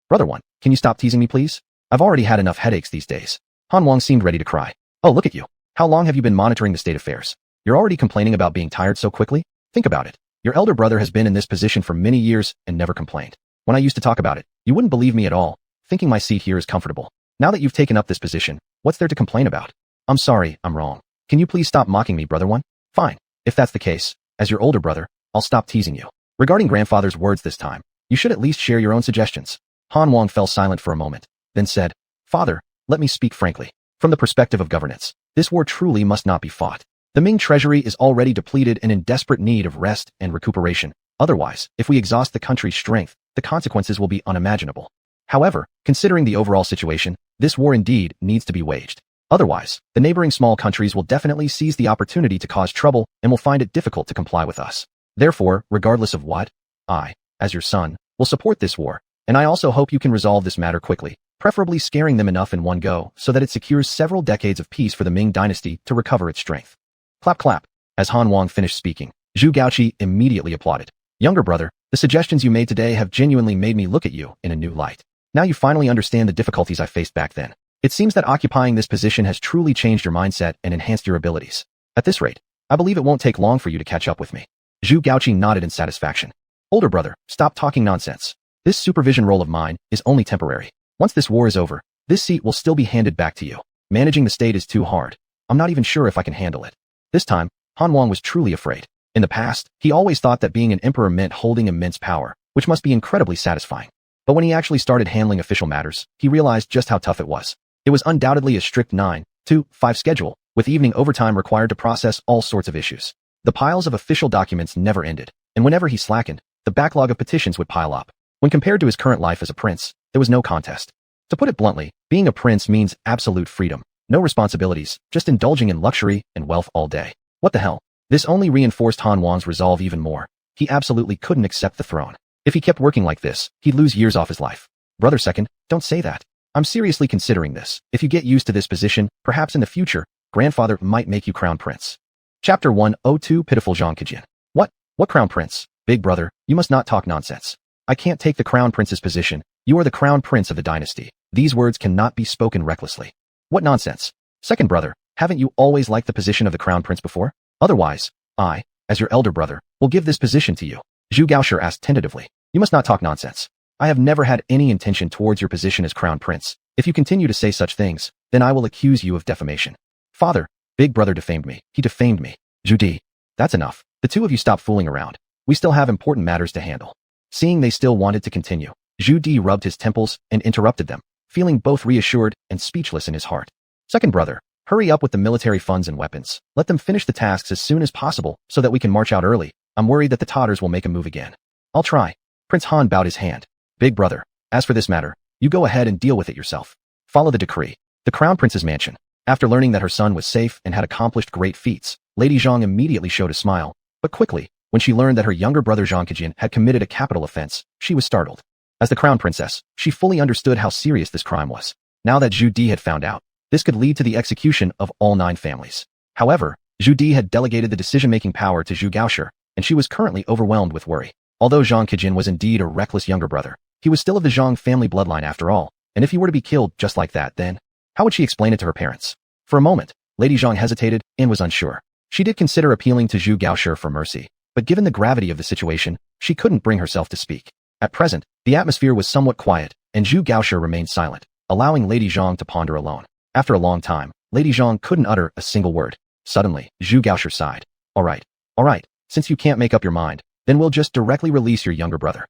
Brother one, can you stop teasing me please? I've already had enough headaches these days. Han Wang seemed ready to cry. Oh, look at you. How long have you been monitoring the state affairs? You're already complaining about being tired so quickly? Think about it. Your elder brother has been in this position for many years and never complained. When I used to talk about it, you wouldn't believe me at all, thinking my seat here is comfortable. Now that you've taken up this position, what's there to complain about? I'm sorry, I'm wrong. Can you please stop mocking me, brother one? Fine. If that's the case, as your older brother, I'll stop teasing you. Regarding grandfather's words this time, you should at least share your own suggestions. Han Wang fell silent for a moment, then said, Father, let me speak frankly. From the perspective of governance, this war truly must not be fought. The Ming treasury is already depleted and in desperate need of rest and recuperation. Otherwise, if we exhaust the country's strength, the consequences will be unimaginable. However, considering the overall situation, this war indeed needs to be waged. Otherwise, the neighboring small countries will definitely seize the opportunity to cause trouble and will find it difficult to comply with us. Therefore, regardless of what, I, as your son, will support this war, and I also hope you can resolve this matter quickly, preferably scaring them enough in one go so that it secures several decades of peace for the Ming Dynasty to recover its strength. Clap clap. As Han Wang finished speaking, Zhu Gaoqi immediately applauded. Younger brother, the suggestions you made today have genuinely made me look at you in a new light. Now you finally understand the difficulties I faced back then. It seems that occupying this position has truly changed your mindset and enhanced your abilities. At this rate, I believe it won't take long for you to catch up with me. Zhu Gaoqi nodded in satisfaction. Older brother, stop talking nonsense. This supervision role of mine is only temporary. Once this war is over, this seat will still be handed back to you. Managing the state is too hard. I'm not even sure if I can handle it. This time, Han Wang was truly afraid. In the past, he always thought that being an emperor meant holding immense power, which must be incredibly satisfying. But when he actually started handling official matters, he realized just how tough it was. It was undoubtedly a strict 9-to-5 schedule, with evening overtime required to process all sorts of issues. The piles of official documents never ended, and whenever he slackened, the backlog of petitions would pile up. When compared to his current life as a prince, there was no contest. To put it bluntly, being a prince means absolute freedom, no responsibilities, just indulging in luxury and wealth all day. What the hell? This only reinforced Han Wang's resolve even more. He absolutely couldn't accept the throne. If he kept working like this, he'd lose years off his life. Brother second, don't say that. I'm seriously considering this. If you get used to this position, perhaps in the future, grandfather might make you crown prince. Chapter 102 Pitiful Zhang. What crown prince? Big brother, you must not talk nonsense. I can't take the crown prince's position. You are the crown prince of the dynasty. These words cannot be spoken recklessly. What nonsense? Second brother, haven't you always liked the position of the crown prince before? Otherwise, I, as your elder brother, will give this position to you. Zhu Gaoshi asked tentatively. You must not talk nonsense. I have never had any intention towards your position as crown prince. If you continue to say such things, then I will accuse you of defamation. Father, big brother defamed me. He defamed me. Zhu Di. That's enough. The two of you stop fooling around. We still have important matters to handle. Seeing they still wanted to continue, Zhu Di rubbed his temples and interrupted them, feeling both reassured and speechless in his heart. Second brother, hurry up with the military funds and weapons. Let them finish the tasks as soon as possible so that we can march out early. I'm worried that the Tatars will make a move again. I'll try. Prince Han bowed his hand. Big brother, as for this matter, you go ahead and deal with it yourself. Follow the decree. The crown prince's mansion. After learning that her son was safe and had accomplished great feats, Lady Zhang immediately showed a smile, but quickly, when she learned that her younger brother Zhang Kejin had committed a capital offense, she was startled. As the crown princess, she fully understood how serious this crime was. Now that Zhu Di had found out, this could lead to the execution of all 9 families. However, Zhu Di had delegated the decision-making power to Zhu Gaoshi, and she was currently overwhelmed with worry. Although Zhang Kejin was indeed a reckless younger brother, he was still of the Zhang family bloodline after all, and if he were to be killed just like that, then how would she explain it to her parents? For a moment, Lady Zhang hesitated and was unsure. She did consider appealing to Zhu Gaoshi for mercy, but given the gravity of the situation, she couldn't bring herself to speak. At present, the atmosphere was somewhat quiet, and Zhu Gaoshi remained silent, allowing Lady Zhang to ponder alone. After a long time, Lady Zhang couldn't utter a single word. Suddenly, Zhu Gaoshi sighed. All right, since you can't make up your mind, then we'll just directly release your younger brother.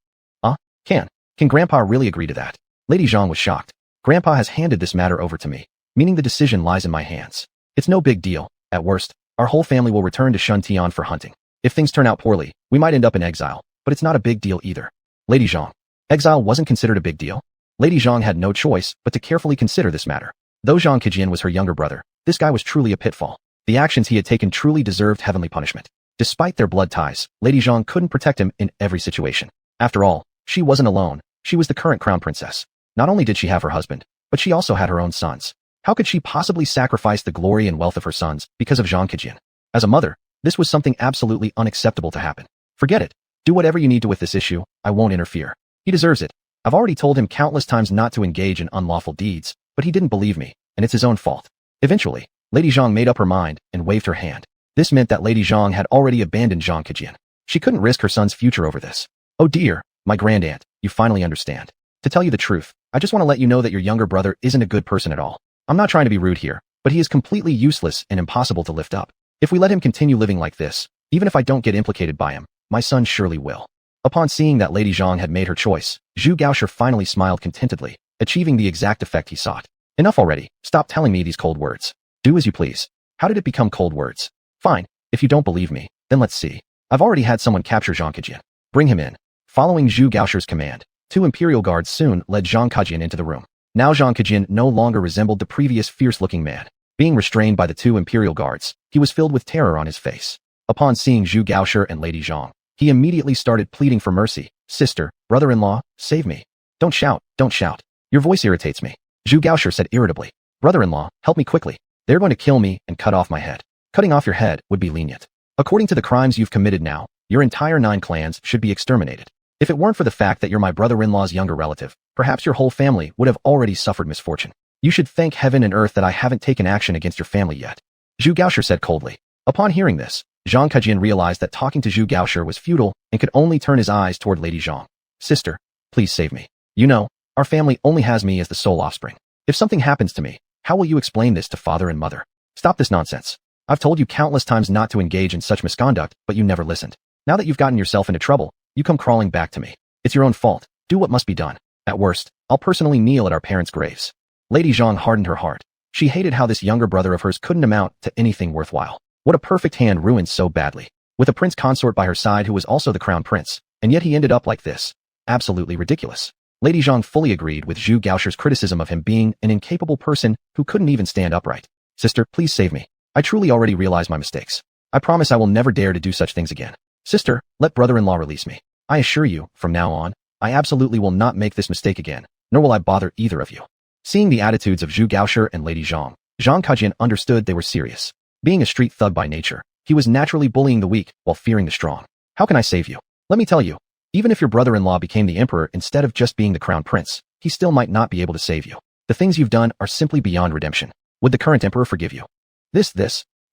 Can Grandpa really agree to that? Lady Zhang was shocked. Grandpa has handed this matter over to me, meaning the decision lies in my hands. It's no big deal. At worst, our whole family will return to Shuntian for hunting. If things turn out poorly, we might end up in exile, but it's not a big deal either. Lady Zhang. Exile wasn't considered a big deal? Lady Zhang had no choice but to carefully consider this matter. Though Zhang Kejin was her younger brother, this guy was truly a pitfall. The actions he had taken truly deserved heavenly punishment. Despite their blood ties, Lady Zhang couldn't protect him in every situation. After all, she wasn't alone. She was the current crown princess. Not only did she have her husband, but she also had her own sons. How could she possibly sacrifice the glory and wealth of her sons because of Zhang Kejin? As a mother, this was something absolutely unacceptable to happen. Forget it. Do whatever you need to with this issue. I won't interfere. He deserves it. I've already told him countless times not to engage in unlawful deeds, but he didn't believe me, and it's his own fault. Eventually, Lady Zhang made up her mind and waved her hand. This meant that Lady Zhang had already abandoned Zhang Kejin. She couldn't risk her son's future over this. Oh dear, my grandaunt, you finally understand. To tell you the truth, I just want to let you know that your younger brother isn't a good person at all. I'm not trying to be rude here, but he is completely useless and impossible to lift up. If we let him continue living like this, even if I don't get implicated by him, my son surely will. Upon seeing that Lady Zhang had made her choice, Zhu Gaoshi finally smiled contentedly, achieving the exact effect he sought. Enough already, stop telling me these cold words. Do as you please. How did it become cold words? Fine, if you don't believe me, then let's see. I've already had someone capture Zhang Kejian. Bring him in. Following Zhu Gaoshi's command, 2 imperial guards soon led Zhang Kejian into the room. Now Zhang Kejian no longer resembled the previous fierce-looking man. Being restrained by the 2 imperial guards, he was filled with terror on his face. Upon seeing Zhu Gaoshi and Lady Zhang, he immediately started pleading for mercy. Sister, brother-in-law, save me. Don't shout, don't shout. Your voice irritates me. Zhu Gaoshi said irritably. Brother-in-law, help me quickly. They're going to kill me and cut off my head. Cutting off your head would be lenient. According to the crimes you've committed now, your entire 9 clans should be exterminated. If it weren't for the fact that you're my brother-in-law's younger relative, perhaps your whole family would have already suffered misfortune. You should thank heaven and earth that I haven't taken action against your family yet. Zhu Gaoshi said coldly. Upon hearing this, Zhang Kejian realized that talking to Zhu Gaoshi was futile and could only turn his eyes toward Lady Zhang. Sister, please save me. You know, our family only has me as the sole offspring. If something happens to me, how will you explain this to father and mother? Stop this nonsense. I've told you countless times not to engage in such misconduct, but you never listened. Now that you've gotten yourself into trouble, you come crawling back to me. It's your own fault. Do what must be done. At worst, I'll personally kneel at our parents' graves. Lady Zhang hardened her heart. She hated how this younger brother of hers couldn't amount to anything worthwhile. What a perfect hand ruined so badly. With a prince consort by her side who was also the crown prince, and yet he ended up like this. Absolutely ridiculous. Lady Zhang fully agreed with Zhu Gaoshi's criticism of him being an incapable person who couldn't even stand upright. Sister, please save me. I truly already realized my mistakes. I promise I will never dare to do such things again. Sister, let brother-in-law release me. I assure you, from now on, I absolutely will not make this mistake again, nor will I bother either of you. Seeing the attitudes of Zhu Gaoshi and Lady Zhang, Zhang Kejian understood they were serious. Being a street thug by nature, he was naturally bullying the weak while fearing the strong. How can I save you? Let me tell you, even if your brother-in-law became the emperor instead of just being the crown prince, he still might not be able to save you. The things you've done are simply beyond redemption. Would the current emperor forgive you?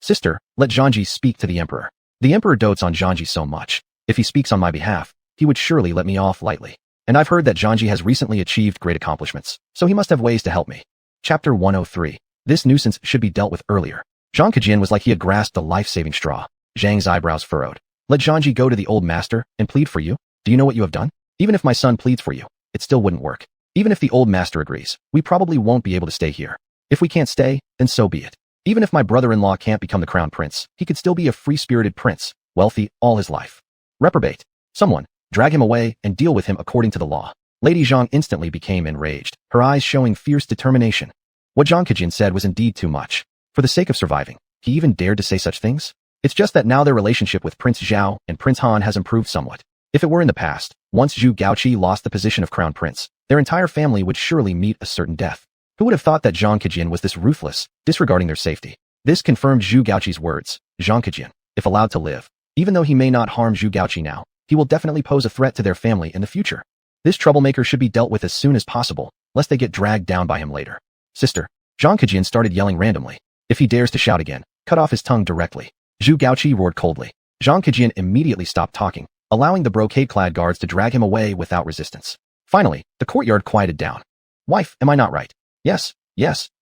Sister, let Zhangji speak to the emperor. The emperor dotes on Zhangji so much. If he speaks on my behalf, he would surely let me off lightly. And I've heard that Zhangji has recently achieved great accomplishments, so he must have ways to help me. Chapter 103. This nuisance should be dealt with earlier. Zhang Kejian was like he had grasped a life-saving straw. Zhang's eyebrows furrowed. Let Zhangji go to the old master and plead for you? Do you know what you have done? Even if my son pleads for you, it still wouldn't work. Even if the old master agrees, we probably won't be able to stay here. If we can't stay, then so be it. Even if my brother-in-law can't become the crown prince, he could still be a free-spirited prince, wealthy all his life. Reprobate. Someone, drag him away and deal with him according to the law. Lady Zhang instantly became enraged, her eyes showing fierce determination. What Zhang Kejian said was indeed too much. For the sake of surviving, he even dared to say such things? It's just that now their relationship with Prince Zhao and Prince Han has improved somewhat. If it were in the past, once Zhu Gaoshi lost the position of crown prince, their entire family would surely meet a certain death. Who would have thought that Zhang Kejian was this ruthless, disregarding their safety? This confirmed Zhu Gaoqi's words. Zhang Kejian, if allowed to live, even though he may not harm Zhu Gaoqi now, he will definitely pose a threat to their family in the future. This troublemaker should be dealt with as soon as possible, lest they get dragged down by him later. Sister, Zhang Kejian started yelling randomly. If he dares to shout again, cut off his tongue directly. Zhu Gaoqi roared coldly. Zhang Kejian immediately stopped talking, allowing the brocade-clad guards to drag him away without resistance. Finally, the courtyard quieted down. Wife, am I not right? Yes,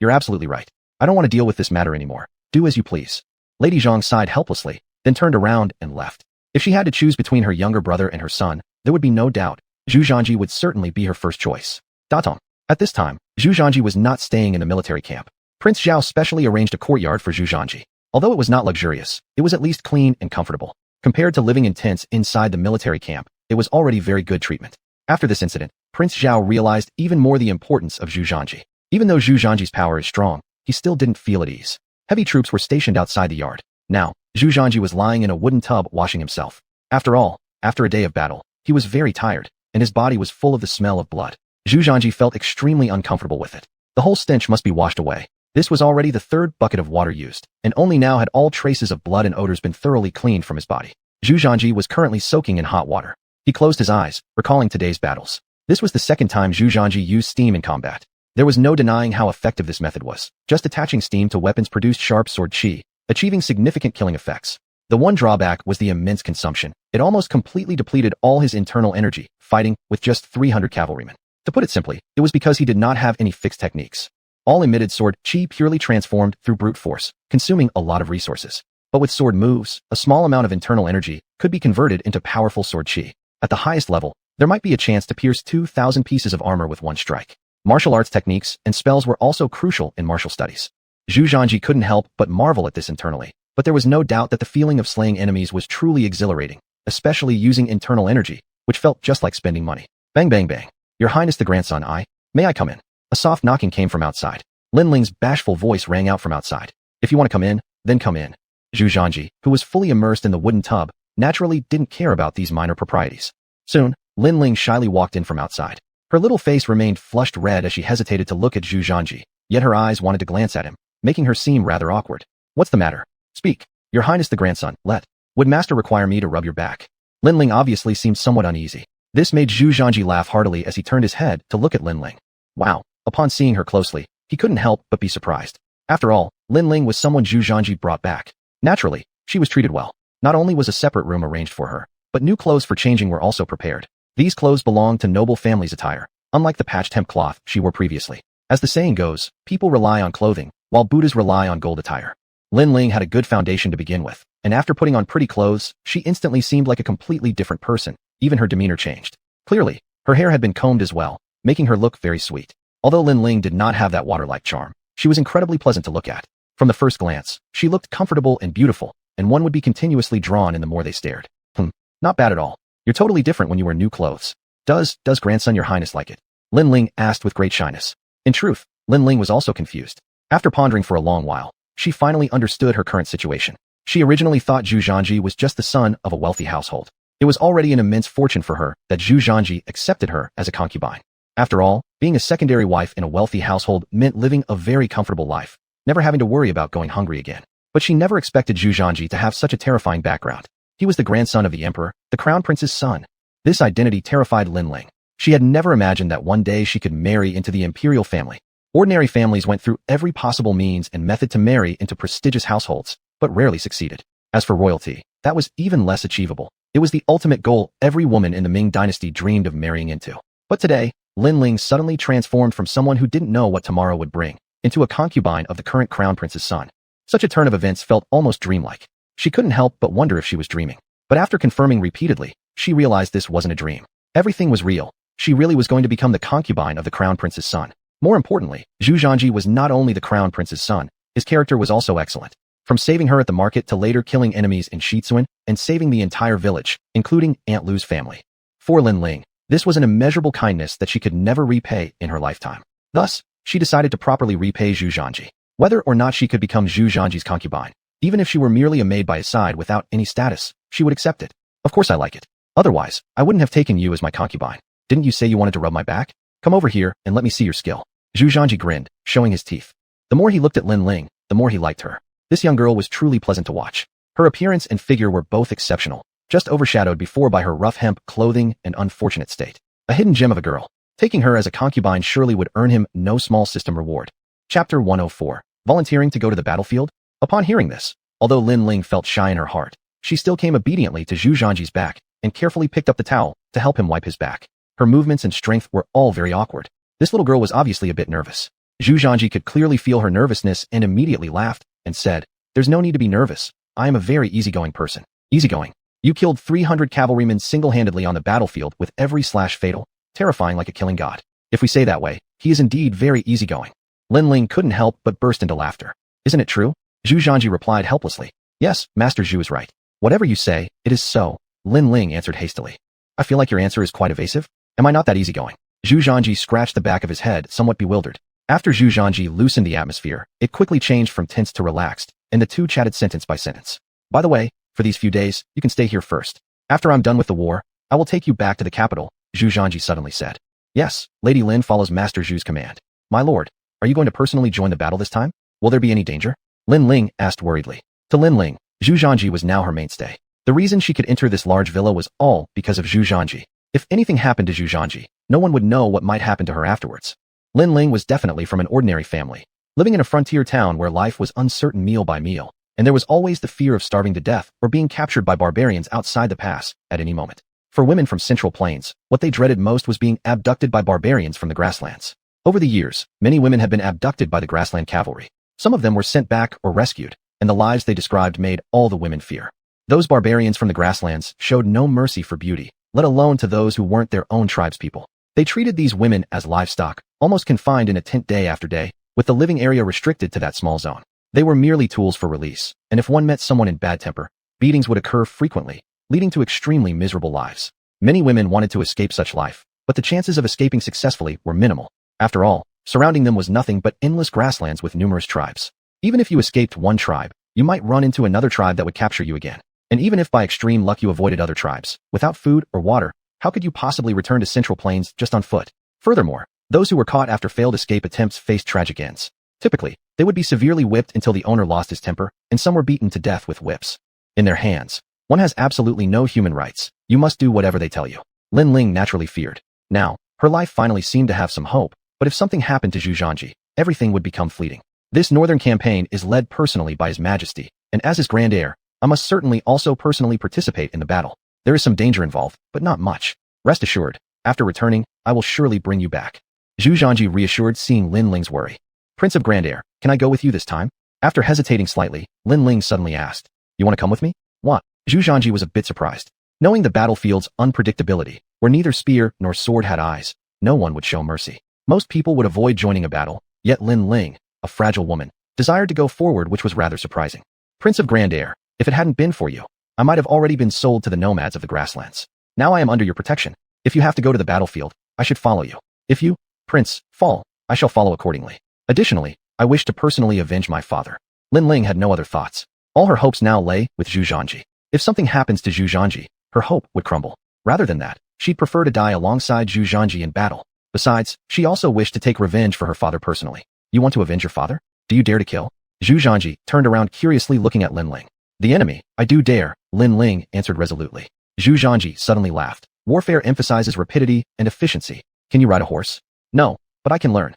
you're absolutely right. I don't want to deal with this matter anymore. Do as you please. Lady Zhang sighed helplessly, then turned around and left. If she had to choose between her younger brother and her son, there would be no doubt. Zhu Zhangji would certainly be her first choice. Datong. At this time, Zhu Zhangji was not staying in the military camp. Prince Zhao specially arranged a courtyard for Zhu Zhangji. Although it was not luxurious, it was at least clean and comfortable. Compared to living in tents inside the military camp, it was already very good treatment. After this incident, Prince Zhao realized even more the importance of Zhu Zhangji. Even though Zhu Zhangji's power is strong, he still didn't feel at ease. Heavy troops were stationed outside the yard. Now, Zhu Zhangji was lying in a wooden tub washing himself. After all, after a day of battle, he was very tired, and his body was full of the smell of blood. Zhu Zhangji felt extremely uncomfortable with it. The whole stench must be washed away. This was already the 3rd bucket of water used, and only now had all traces of blood and odors been thoroughly cleaned from his body. Zhu Zhangji was currently soaking in hot water. He closed his eyes, recalling today's battles. This was the 2nd time Zhu Zhangji used steam in combat. There was no denying how effective this method was. Just attaching steam to weapons produced sharp sword qi, achieving significant killing effects. The one drawback was the immense consumption. It almost completely depleted all his internal energy, fighting with just 300 cavalrymen. To put it simply, it was because he did not have any fixed techniques. All emitted sword qi purely transformed through brute force, consuming a lot of resources. But with sword moves, a small amount of internal energy could be converted into powerful sword chi. At the highest level, there might be a chance to pierce 2,000 pieces of armor with one strike. Martial arts techniques and spells were also crucial in martial studies. Zhu Zhanji couldn't help but marvel at this internally, but there was no doubt that the feeling of slaying enemies was truly exhilarating, especially using internal energy, which felt just like spending money. Bang bang bang. Your Highness the grandson, may I come in? A soft knocking came from outside. Lin Ling's bashful voice rang out from outside. If you want to come in, then come in. Zhu Zhanji, who was fully immersed in the wooden tub, naturally didn't care about these minor proprieties. Soon, Lin Ling shyly walked in from outside. Her little face remained flushed red as she hesitated to look at Zhu Zhanji, yet her eyes wanted to glance at him, making her seem rather awkward. What's the matter? Speak. Your Highness the grandson, would master require me to rub your back? Lin Ling obviously seemed somewhat uneasy. This made Zhu Zhanji laugh heartily as he turned his head to look at Lin Ling. Wow. Upon seeing her closely, he couldn't help but be surprised. After all, Lin Ling was someone Zhu Zhanji brought back. Naturally, she was treated well. Not only was a separate room arranged for her, but new clothes for changing were also prepared. These clothes belonged to noble family's attire, unlike the patched hemp cloth she wore previously. As the saying goes, people rely on clothing, while Buddhas rely on gold attire. Lin Ling had a good foundation to begin with, and after putting on pretty clothes, she instantly seemed like a completely different person. Even her demeanor changed. Clearly, her hair had been combed as well, making her look very sweet. Although Lin Ling did not have that water-like charm, she was incredibly pleasant to look at. From the first glance, she looked comfortable and beautiful, and one would be continuously drawn in the more they stared. Not bad at all. You're totally different when you wear new clothes. Does grandson your highness like it? Lin Ling asked with great shyness. In truth, Lin Ling was also confused. After pondering for a long while, she finally understood her current situation. She originally thought Zhu Zhanji was just the son of a wealthy household. It was already an immense fortune for her that Zhu Zhanji accepted her as a concubine. After all, being a secondary wife in a wealthy household meant living a very comfortable life, never having to worry about going hungry again. But she never expected Zhu Zhanji to have such a terrifying background. He was the grandson of the emperor, the crown prince's son. This identity terrified Lin Ling. She had never imagined that one day she could marry into the imperial family. Ordinary families went through every possible means and method to marry into prestigious households, but rarely succeeded. As for royalty, that was even less achievable. It was the ultimate goal every woman in the Ming Dynasty dreamed of marrying into. But today, Lin Ling suddenly transformed from someone who didn't know what tomorrow would bring, into a concubine of the current crown prince's son. Such a turn of events felt almost dreamlike. She couldn't help but wonder if she was dreaming. But after confirming repeatedly, she realized this wasn't a dream. Everything was real. She really was going to become the concubine of the crown prince's son. More importantly, Zhu Zhanji was not only the crown prince's son, his character was also excellent. From saving her at the market to later killing enemies in Xuanhuan and saving the entire village, including Aunt Lu's family. For Lin Ling, this was an immeasurable kindness that she could never repay in her lifetime. Thus, she decided to properly repay Zhu Zhanji. Whether or not she could become Zhu Zhanji's concubine, even if she were merely a maid by his side without any status, she would accept it. Of course I like it. Otherwise, I wouldn't have taken you as my concubine. Didn't you say you wanted to rub my back? Come over here and let me see your skill. Zhu Zhanji grinned, showing his teeth. The more he looked at Lin Ling, the more he liked her. This young girl was truly pleasant to watch. Her appearance and figure were both exceptional, just overshadowed before by her rough hemp clothing and unfortunate state. A hidden gem of a girl. Taking her as a concubine surely would earn him no small system reward. Chapter 104. Volunteering to go to the battlefield? Upon hearing this, although Lin Ling felt shy in her heart, she still came obediently to Zhu Zhanji's back and carefully picked up the towel to help him wipe his back. Her movements and strength were all very awkward. This little girl was obviously a bit nervous. Zhu Zhanji could clearly feel her nervousness and immediately laughed and said, "There's no need to be nervous. I am a very easygoing person." Easygoing? You killed 300 cavalrymen single-handedly on the battlefield with every slash fatal, terrifying like a killing god. If we say that way, he is indeed very easygoing. Lin Ling couldn't help but burst into laughter. Isn't it true? Zhu Zhanji replied helplessly. Yes, Master Zhu is right. Whatever you say, it is so, Lin Ling answered hastily. I feel like your answer is quite evasive. Am I not that easygoing? Zhu Zhanji scratched the back of his head, somewhat bewildered. After Zhu Zhanji loosened the atmosphere, it quickly changed from tense to relaxed, and the two chatted sentence by sentence. By the way, for these few days, you can stay here first. After I'm done with the war, I will take you back to the capital, Zhu Zhanji suddenly said. Yes, Lady Lin follows Master Zhu's command. My lord, are you going to personally join the battle this time? Will there be any danger? Lin Ling asked worriedly. To Lin Ling, Zhu Zhanji was now her mainstay. The reason she could enter this large villa was all because of Zhu Zhanji. If anything happened to Zhu Zhanji, no one would know what might happen to her afterwards. Lin Ling was definitely from an ordinary family, living in a frontier town where life was uncertain meal by meal, and there was always the fear of starving to death or being captured by barbarians outside the pass at any moment. For women from Central Plains, what they dreaded most was being abducted by barbarians from the grasslands. Over the years, many women had been abducted by the grassland cavalry. Some of them were sent back or rescued, and the lives they described made all the women fear. Those barbarians from the grasslands showed no mercy for beauty, let alone to those who weren't their own tribespeople. They treated these women as livestock, almost confined in a tent day after day, with the living area restricted to that small zone. They were merely tools for release, and if one met someone in bad temper, beatings would occur frequently, leading to extremely miserable lives. Many women wanted to escape such life, but the chances of escaping successfully were minimal. After all, surrounding them was nothing but endless grasslands with numerous tribes. Even if you escaped one tribe, you might run into another tribe that would capture you again. And even if by extreme luck you avoided other tribes, without food or water, how could you possibly return to Central Plains just on foot? Furthermore, those who were caught after failed escape attempts faced tragic ends. Typically, they would be severely whipped until the owner lost his temper, and some were beaten to death with whips in their hands. One has absolutely no human rights. You must do whatever they tell you. Lin Ling naturally feared. Now, her life finally seemed to have some hope, but if something happened to Xuanhuan, everything would become fleeting. This northern campaign is led personally by His Majesty, and as his grand heir, I must certainly also personally participate in the battle. There is some danger involved, but not much. Rest assured, after returning, I will surely bring you back. Xuanhuan reassured, seeing Lin Ling's worry. Prince of Grandeur, can I go with you this time? After hesitating slightly, Lin Ling suddenly asked, you want to come with me? What? Xuanhuan was a bit surprised. Knowing the battlefield's unpredictability, where neither spear nor sword had eyes, no one would show mercy. Most people would avoid joining a battle, yet Lin Ling, a fragile woman, desired to go forward, which was rather surprising. Prince of Grandeur, if it hadn't been for you, I might have already been sold to the nomads of the grasslands. Now I am under your protection. If you have to go to the battlefield, I should follow you. If you, Prince, fall, I shall follow accordingly. Additionally, I wish to personally avenge my father. Lin Ling had no other thoughts. All her hopes now lay with Xuanhuan. If something happens to Xuanhuan, her hope would crumble. Rather than that, she'd prefer to die alongside Xuanhuan in battle. Besides, she also wished to take revenge for her father personally. You want to avenge your father? Do you dare to kill? Xuanhuan turned around curiously, looking at Lin Ling. The enemy, I do dare, Lin Ling answered resolutely. Xuanhuan suddenly laughed. Warfare emphasizes rapidity and efficiency. Can you ride a horse? No, but I can learn.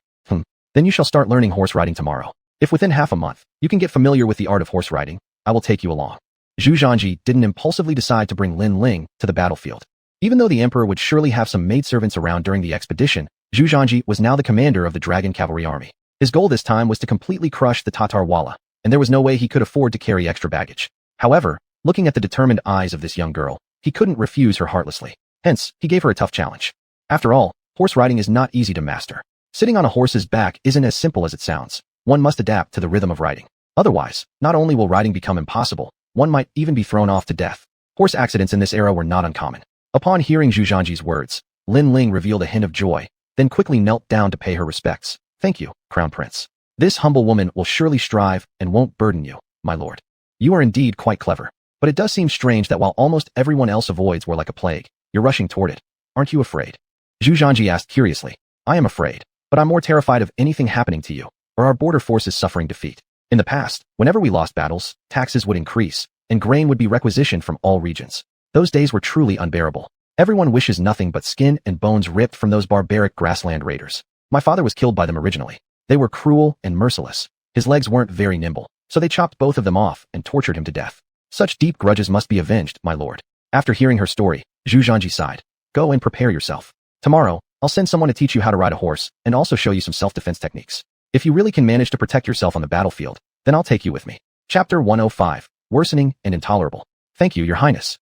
Then you shall start learning horse riding tomorrow. If within half a month, you can get familiar with the art of horse riding, I will take you along. Xuanhuan didn't impulsively decide to bring Lin Ling to the battlefield. Even though the emperor would surely have some maidservants around during the expedition, Xuanhuan was now the commander of the dragon cavalry army. His goal this time was to completely crush the Tatar Walla, and there was no way he could afford to carry extra baggage. However, looking at the determined eyes of this young girl, he couldn't refuse her heartlessly. Hence, he gave her a tough challenge. After all, horse riding is not easy to master. Sitting on a horse's back isn't as simple as it sounds. One must adapt to the rhythm of riding. Otherwise, not only will riding become impossible, one might even be thrown off to death. Horse accidents in this era were not uncommon. Upon hearing Xuanhuan's words, Lin Ling revealed a hint of joy, then quickly knelt down to pay her respects. Thank you, Crown Prince. This humble woman will surely strive and won't burden you, my lord. You are indeed quite clever. But it does seem strange that while almost everyone else avoids war like a plague, you're rushing toward it. Aren't you afraid? Xuanhuan asked curiously. I am afraid, but I'm more terrified of anything happening to you, or our border forces suffering defeat. In the past, whenever we lost battles, taxes would increase, and grain would be requisitioned from all regions. Those days were truly unbearable. Everyone wishes nothing but skin and bones ripped from those barbaric grassland raiders. My father was killed by them originally. They were cruel and merciless. His legs weren't very nimble, so they chopped both of them off and tortured him to death. Such deep grudges must be avenged, my lord. After hearing her story, Xuanhuan sighed. Go and prepare yourself. Tomorrow, I'll send someone to teach you how to ride a horse and also show you some self-defense techniques. If you really can manage to protect yourself on the battlefield, then I'll take you with me. Chapter 105, Worsening and Intolerable. Thank you, your highness.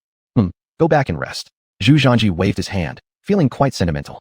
Go back and rest. Xuanhuan waved his hand, feeling quite sentimental.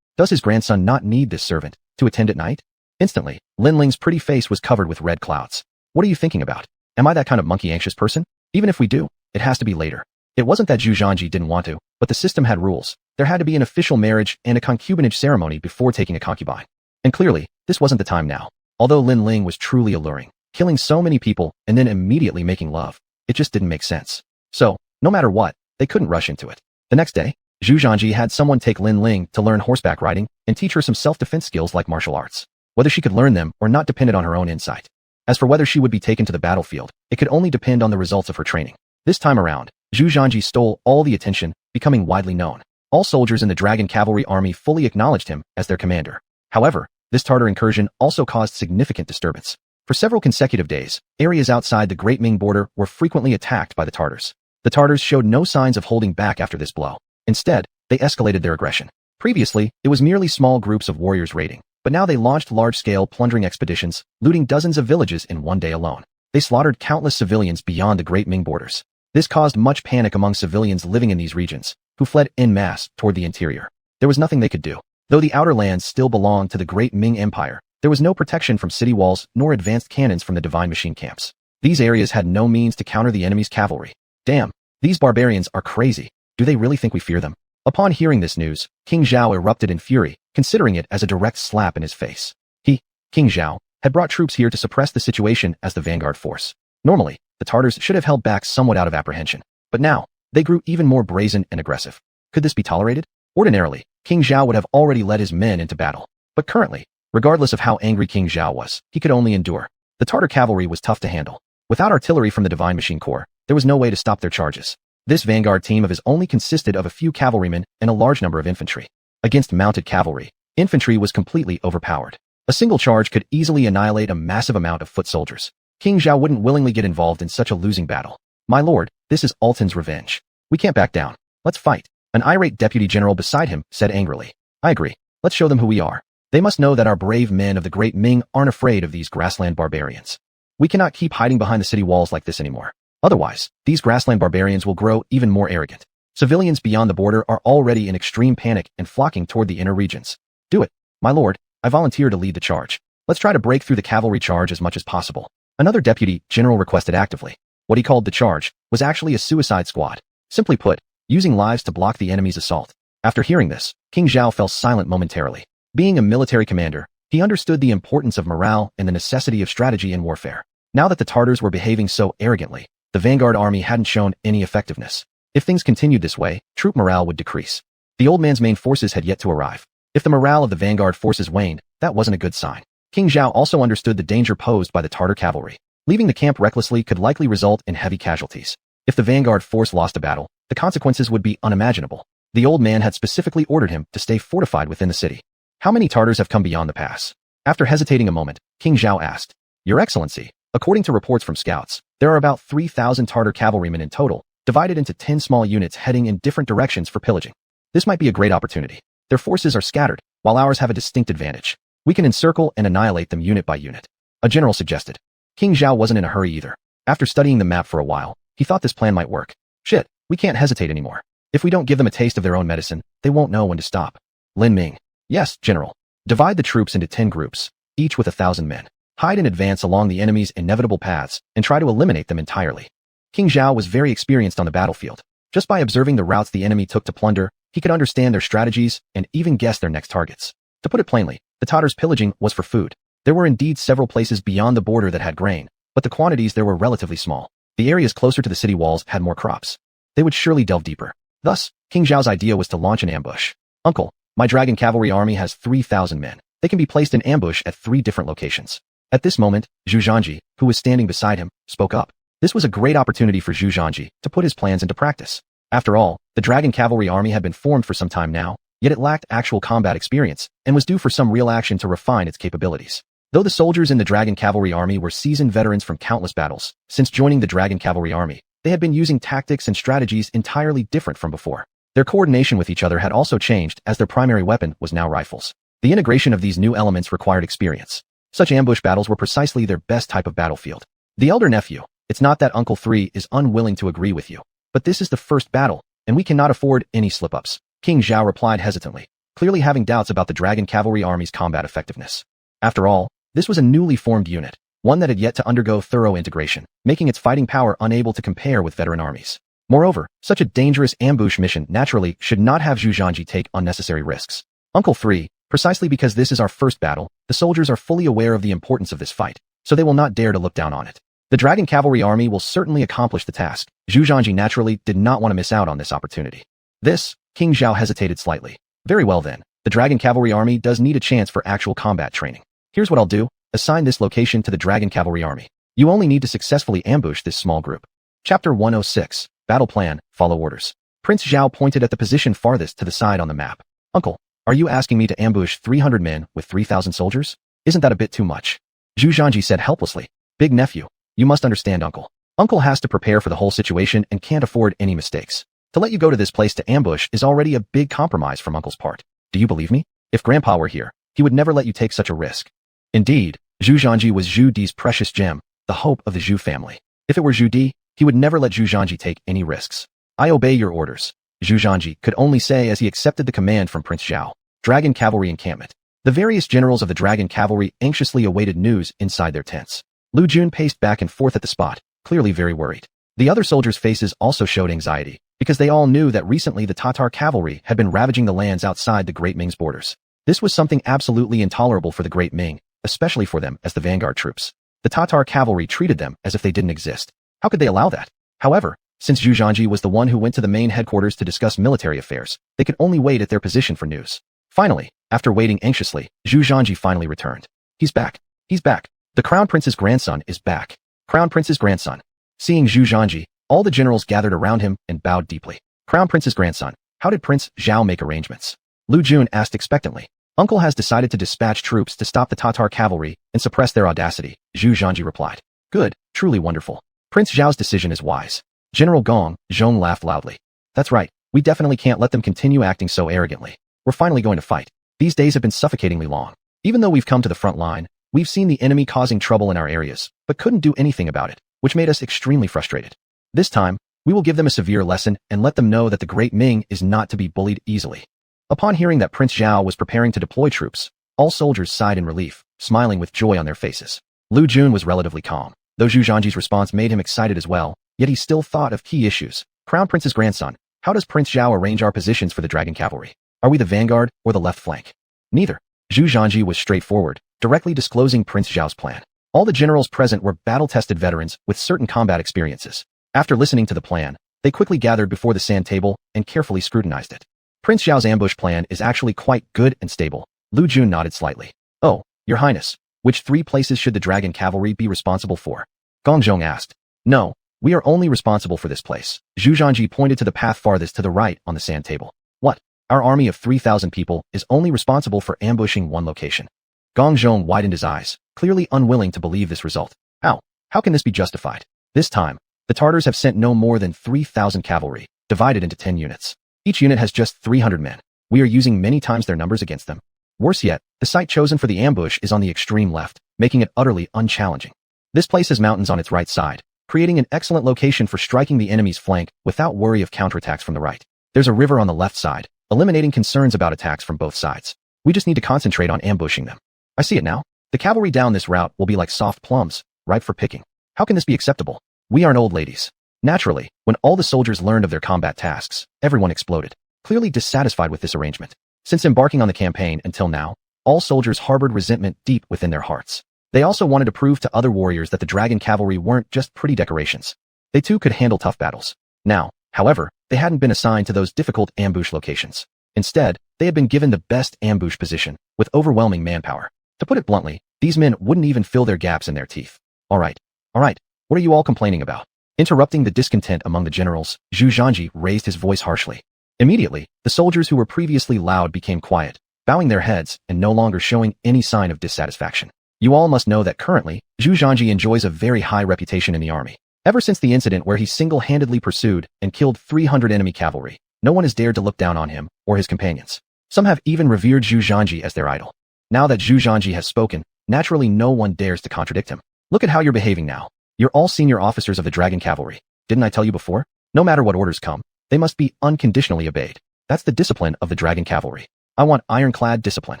Does his grandson not need this servant to attend at night? Instantly, Lin Ling's pretty face was covered with red clouds. What are you thinking about? Am I that kind of monkey-anxious person? Even if we do, it has to be later. It wasn't that Xuanhuan didn't want to, but the system had rules. There had to be an official marriage and a concubinage ceremony before taking a concubine. And clearly, this wasn't the time now. Although Lin Ling was truly alluring, killing so many people and then immediately making love, it just didn't make sense. So, no matter what, they couldn't rush into it. The next day, Xuanhuan had someone take Lin Ling to learn horseback riding and teach her some self-defense skills like martial arts. Whether she could learn them or not depended on her own insight. As for whether she would be taken to the battlefield, it could only depend on the results of her training. This time around, Xuanhuan stole all the attention, becoming widely known. All soldiers in the Dragon Cavalry Army fully acknowledged him as their commander. However, this Tartar incursion also caused significant disturbance. For several consecutive days, areas outside the Great Ming border were frequently attacked by the Tartars. The Tartars showed no signs of holding back after this blow. Instead, they escalated their aggression. Previously, it was merely small groups of warriors raiding, but now they launched large-scale plundering expeditions, looting dozens of villages in one day alone. They slaughtered countless civilians beyond the Great Ming borders. This caused much panic among civilians living in these regions, who fled en masse toward the interior. There was nothing they could do. Though the outer lands still belonged to the Great Ming Empire, there was no protection from city walls nor advanced cannons from the divine machine camps. These areas had no means to counter the enemy's cavalry. Damn, these barbarians are crazy. Do they really think we fear them? Upon hearing this news, King Zhao erupted in fury, considering it as a direct slap in his face. He, King Zhao, had brought troops here to suppress the situation as the vanguard force. Normally, the Tartars should have held back somewhat out of apprehension, but now, they grew even more brazen and aggressive. Could this be tolerated? Ordinarily, King Zhao would have already led his men into battle, but currently, regardless of how angry King Zhao was, he could only endure. The Tartar cavalry was tough to handle. Without artillery from the Divine Machine Corps, there was no way to stop their charges. This vanguard team of his only consisted of a few cavalrymen and a large number of infantry. Against mounted cavalry, infantry was completely overpowered. A single charge could easily annihilate a massive amount of foot soldiers. King Zhao wouldn't willingly get involved in such a losing battle. My lord, this is Alton's revenge. We can't back down. Let's fight. An irate deputy general beside him said angrily. I agree. Let's show them who we are. They must know that our brave men of the Great Ming aren't afraid of these grassland barbarians. We cannot keep hiding behind the city walls like this anymore. Otherwise, these grassland barbarians will grow even more arrogant. Civilians beyond the border are already in extreme panic and flocking toward the inner regions. Do it, my lord. I volunteer to lead the charge. Let's try to break through the cavalry charge as much as possible. Another deputy general requested actively. What he called the charge was actually a suicide squad. Simply put, using lives to block the enemy's assault. After hearing this, King Zhao fell silent momentarily. Being a military commander, he understood the importance of morale and the necessity of strategy in warfare. Now that the Tartars were behaving so arrogantly, the vanguard army hadn't shown any effectiveness. If things continued this way, troop morale would decrease. The old man's main forces had yet to arrive. If the morale of the vanguard forces waned, that wasn't a good sign. King Zhao also understood the danger posed by the Tartar cavalry. Leaving the camp recklessly could likely result in heavy casualties. If the vanguard force lost a battle, the consequences would be unimaginable. The old man had specifically ordered him to stay fortified within the city. How many Tartars have come beyond the pass? After hesitating a moment, King Zhao asked. Your Excellency, according to reports from scouts, there are about 3,000 Tartar cavalrymen in total, divided into 10 small units heading in different directions for pillaging. This might be a great opportunity. Their forces are scattered, while ours have a distinct advantage. We can encircle and annihilate them unit by unit. A general suggested. King Zhao wasn't in a hurry either. After studying the map for a while, he thought this plan might work. Shit, we can't hesitate anymore. If we don't give them a taste of their own medicine, they won't know when to stop. Lin Ming. Yes, General. Divide the troops into 10 groups, each with 1,000 men. Hide and advance along the enemy's inevitable paths and try to eliminate them entirely. King Zhao was very experienced on the battlefield. Just by observing the routes the enemy took to plunder, he could understand their strategies and even guess their next targets. To put it plainly, the Tartars' pillaging was for food. There were indeed several places beyond the border that had grain, but the quantities there were relatively small. The areas closer to the city walls had more crops. They would surely delve deeper. Thus, King Zhao's idea was to launch an ambush. Uncle, my dragon cavalry army has 3,000 men. They can be placed in ambush at 3 different locations. At this moment, Zhu Zhanji, who was standing beside him, spoke up. This was a great opportunity for Zhu Zhanji to put his plans into practice. After all, the dragon cavalry army had been formed for some time now, yet it lacked actual combat experience and was due for some real action to refine its capabilities. Though the soldiers in the dragon cavalry army were seasoned veterans from countless battles, since joining the dragon cavalry army, they had been using tactics and strategies entirely different from before. Their coordination with each other had also changed as their primary weapon was now rifles. The integration of these new elements required experience. Such ambush battles were precisely their best type of battlefield. The elder nephew, it's not that Uncle 3 is unwilling to agree with you, but this is the first battle, and we cannot afford any slip-ups. King Zhao replied hesitantly, clearly having doubts about the dragon cavalry army's combat effectiveness. After all, this was a newly formed unit, one that had yet to undergo thorough integration, making its fighting power unable to compare with veteran armies. Moreover, such a dangerous ambush mission naturally should not have Zhu Zhanji take unnecessary risks. Uncle 3, precisely because this is our first battle, the soldiers are fully aware of the importance of this fight, so they will not dare to look down on it. The dragon cavalry army will certainly accomplish the task. Zhu Zhanji naturally did not want to miss out on this opportunity. This, King Zhao hesitated slightly. Very well then, the dragon cavalry army does need a chance for actual combat training. Here's what I'll do. Assign this location to the dragon cavalry army. You only need to successfully ambush this small group. Chapter 106. Battle Plan, Follow Orders. Prince Zhao pointed at the position farthest to the side on the map. Uncle, are you asking me to ambush 300 men with 3,000 soldiers? Isn't that a bit too much? Zhu Zhanji said helplessly. Big nephew, you must understand, Uncle. Uncle has to prepare for the whole situation and can't afford any mistakes. To let you go to this place to ambush is already a big compromise from Uncle's part. Do you believe me? If Grandpa were here, he would never let you take such a risk. Indeed, Zhu Zhanji was Zhu Di's precious gem, the hope of the Zhu family. If it were Zhu Di, he would never let Zhu Zhanji take any risks. I obey your orders, Zhu Zhanji could only say as he accepted the command from Prince Zhao. Dragon Cavalry Encampment. The various generals of the Dragon Cavalry anxiously awaited news inside their tents. Lu Jun paced back and forth at the spot, clearly very worried. The other soldiers' faces also showed anxiety, because they all knew that recently the Tatar cavalry had been ravaging the lands outside the Great Ming's borders. This was something absolutely intolerable for the Great Ming, especially for them as the vanguard troops. The Tatar cavalry treated them as if they didn't exist. How could they allow that? However, since Zhu Zhanji was the one who went to the main headquarters to discuss military affairs, they could only wait at their position for news. Finally, after waiting anxiously, Zhu Zhanji finally returned. He's back. He's back. The Crown Prince's grandson is back. Crown Prince's grandson. Seeing Zhu Zhanji, all the generals gathered around him and bowed deeply. Crown Prince's grandson. How did Prince Zhao make arrangements? Lu Jun asked expectantly. Uncle has decided to dispatch troops to stop the Tatar cavalry and suppress their audacity, Zhu Zhanji replied. Good, truly wonderful. Prince Zhao's decision is wise. General Gong Zhong laughed loudly. That's right, we definitely can't let them continue acting so arrogantly. We're finally going to fight. These days have been suffocatingly long. Even though we've come to the front line, we've seen the enemy causing trouble in our areas, but couldn't do anything about it, which made us extremely frustrated. This time, we will give them a severe lesson and let them know that the Great Ming is not to be bullied easily. Upon hearing that Prince Zhao was preparing to deploy troops, all soldiers sighed in relief, smiling with joy on their faces. Lu Jun was relatively calm. Though Zhu Zhanji's response made him excited as well, yet he still thought of key issues. Crown Prince's grandson, how does Prince Zhao arrange our positions for the Dragon Cavalry? Are we the vanguard or the left flank? Neither. Zhu Zhanji was straightforward, directly disclosing Prince Zhao's plan. All the generals present were battle-tested veterans with certain combat experiences. After listening to the plan, they quickly gathered before the sand table and carefully scrutinized it. Prince Zhao's ambush plan is actually quite good and stable. Lu Jun nodded slightly. Oh, Your Highness, which 3 places should the Dragon Cavalry be responsible for? Gong Zhong asked. No, we are only responsible for this place. Zhu Zhanji pointed to the path farthest to the right on the sand table. What? Our army of 3,000 people is only responsible for ambushing one location. Gong Zhong widened his eyes, clearly unwilling to believe this result. How? How can this be justified? This time, the Tartars have sent no more than 3,000 cavalry, divided into 10 units. Each unit has just 300 men. We are using many times their numbers against them. Worse yet, the site chosen for the ambush is on the extreme left, making it utterly unchallenging. This place has mountains on its right side, creating an excellent location for striking the enemy's flank without worry of counterattacks from the right. There's a river on the left side, eliminating concerns about attacks from both sides. We just need to concentrate on ambushing them. I see it now. The cavalry down this route will be like soft plums, ripe for picking. How can this be acceptable? We aren't old ladies. Naturally, when all the soldiers learned of their combat tasks, everyone exploded, clearly dissatisfied with this arrangement. Since embarking on the campaign until now, all soldiers harbored resentment deep within their hearts. They also wanted to prove to other warriors that the Dragon Cavalry weren't just pretty decorations. They too could handle tough battles. Now, however, they hadn't been assigned to those difficult ambush locations. Instead, they had been given the best ambush position, with overwhelming manpower. To put it bluntly, these men wouldn't even fill their gaps in their teeth. All right, what are you all complaining about? Interrupting the discontent among the generals, Zhu Zhanji raised his voice harshly. Immediately, the soldiers who were previously loud became quiet, bowing their heads and no longer showing any sign of dissatisfaction. You all must know that currently, Zhu Zhanji enjoys a very high reputation in the army. Ever since the incident where he single-handedly pursued and killed 300 enemy cavalry, no one has dared to look down on him or his companions. Some have even revered Zhu Zhanji as their idol. Now that Zhu Zhanji has spoken, naturally no one dares to contradict him. Look at how you're behaving now. You're all senior officers of the Dragon Cavalry. Didn't I tell you before? No matter what orders come, they must be unconditionally obeyed. That's the discipline of the Dragon Cavalry. I want ironclad discipline.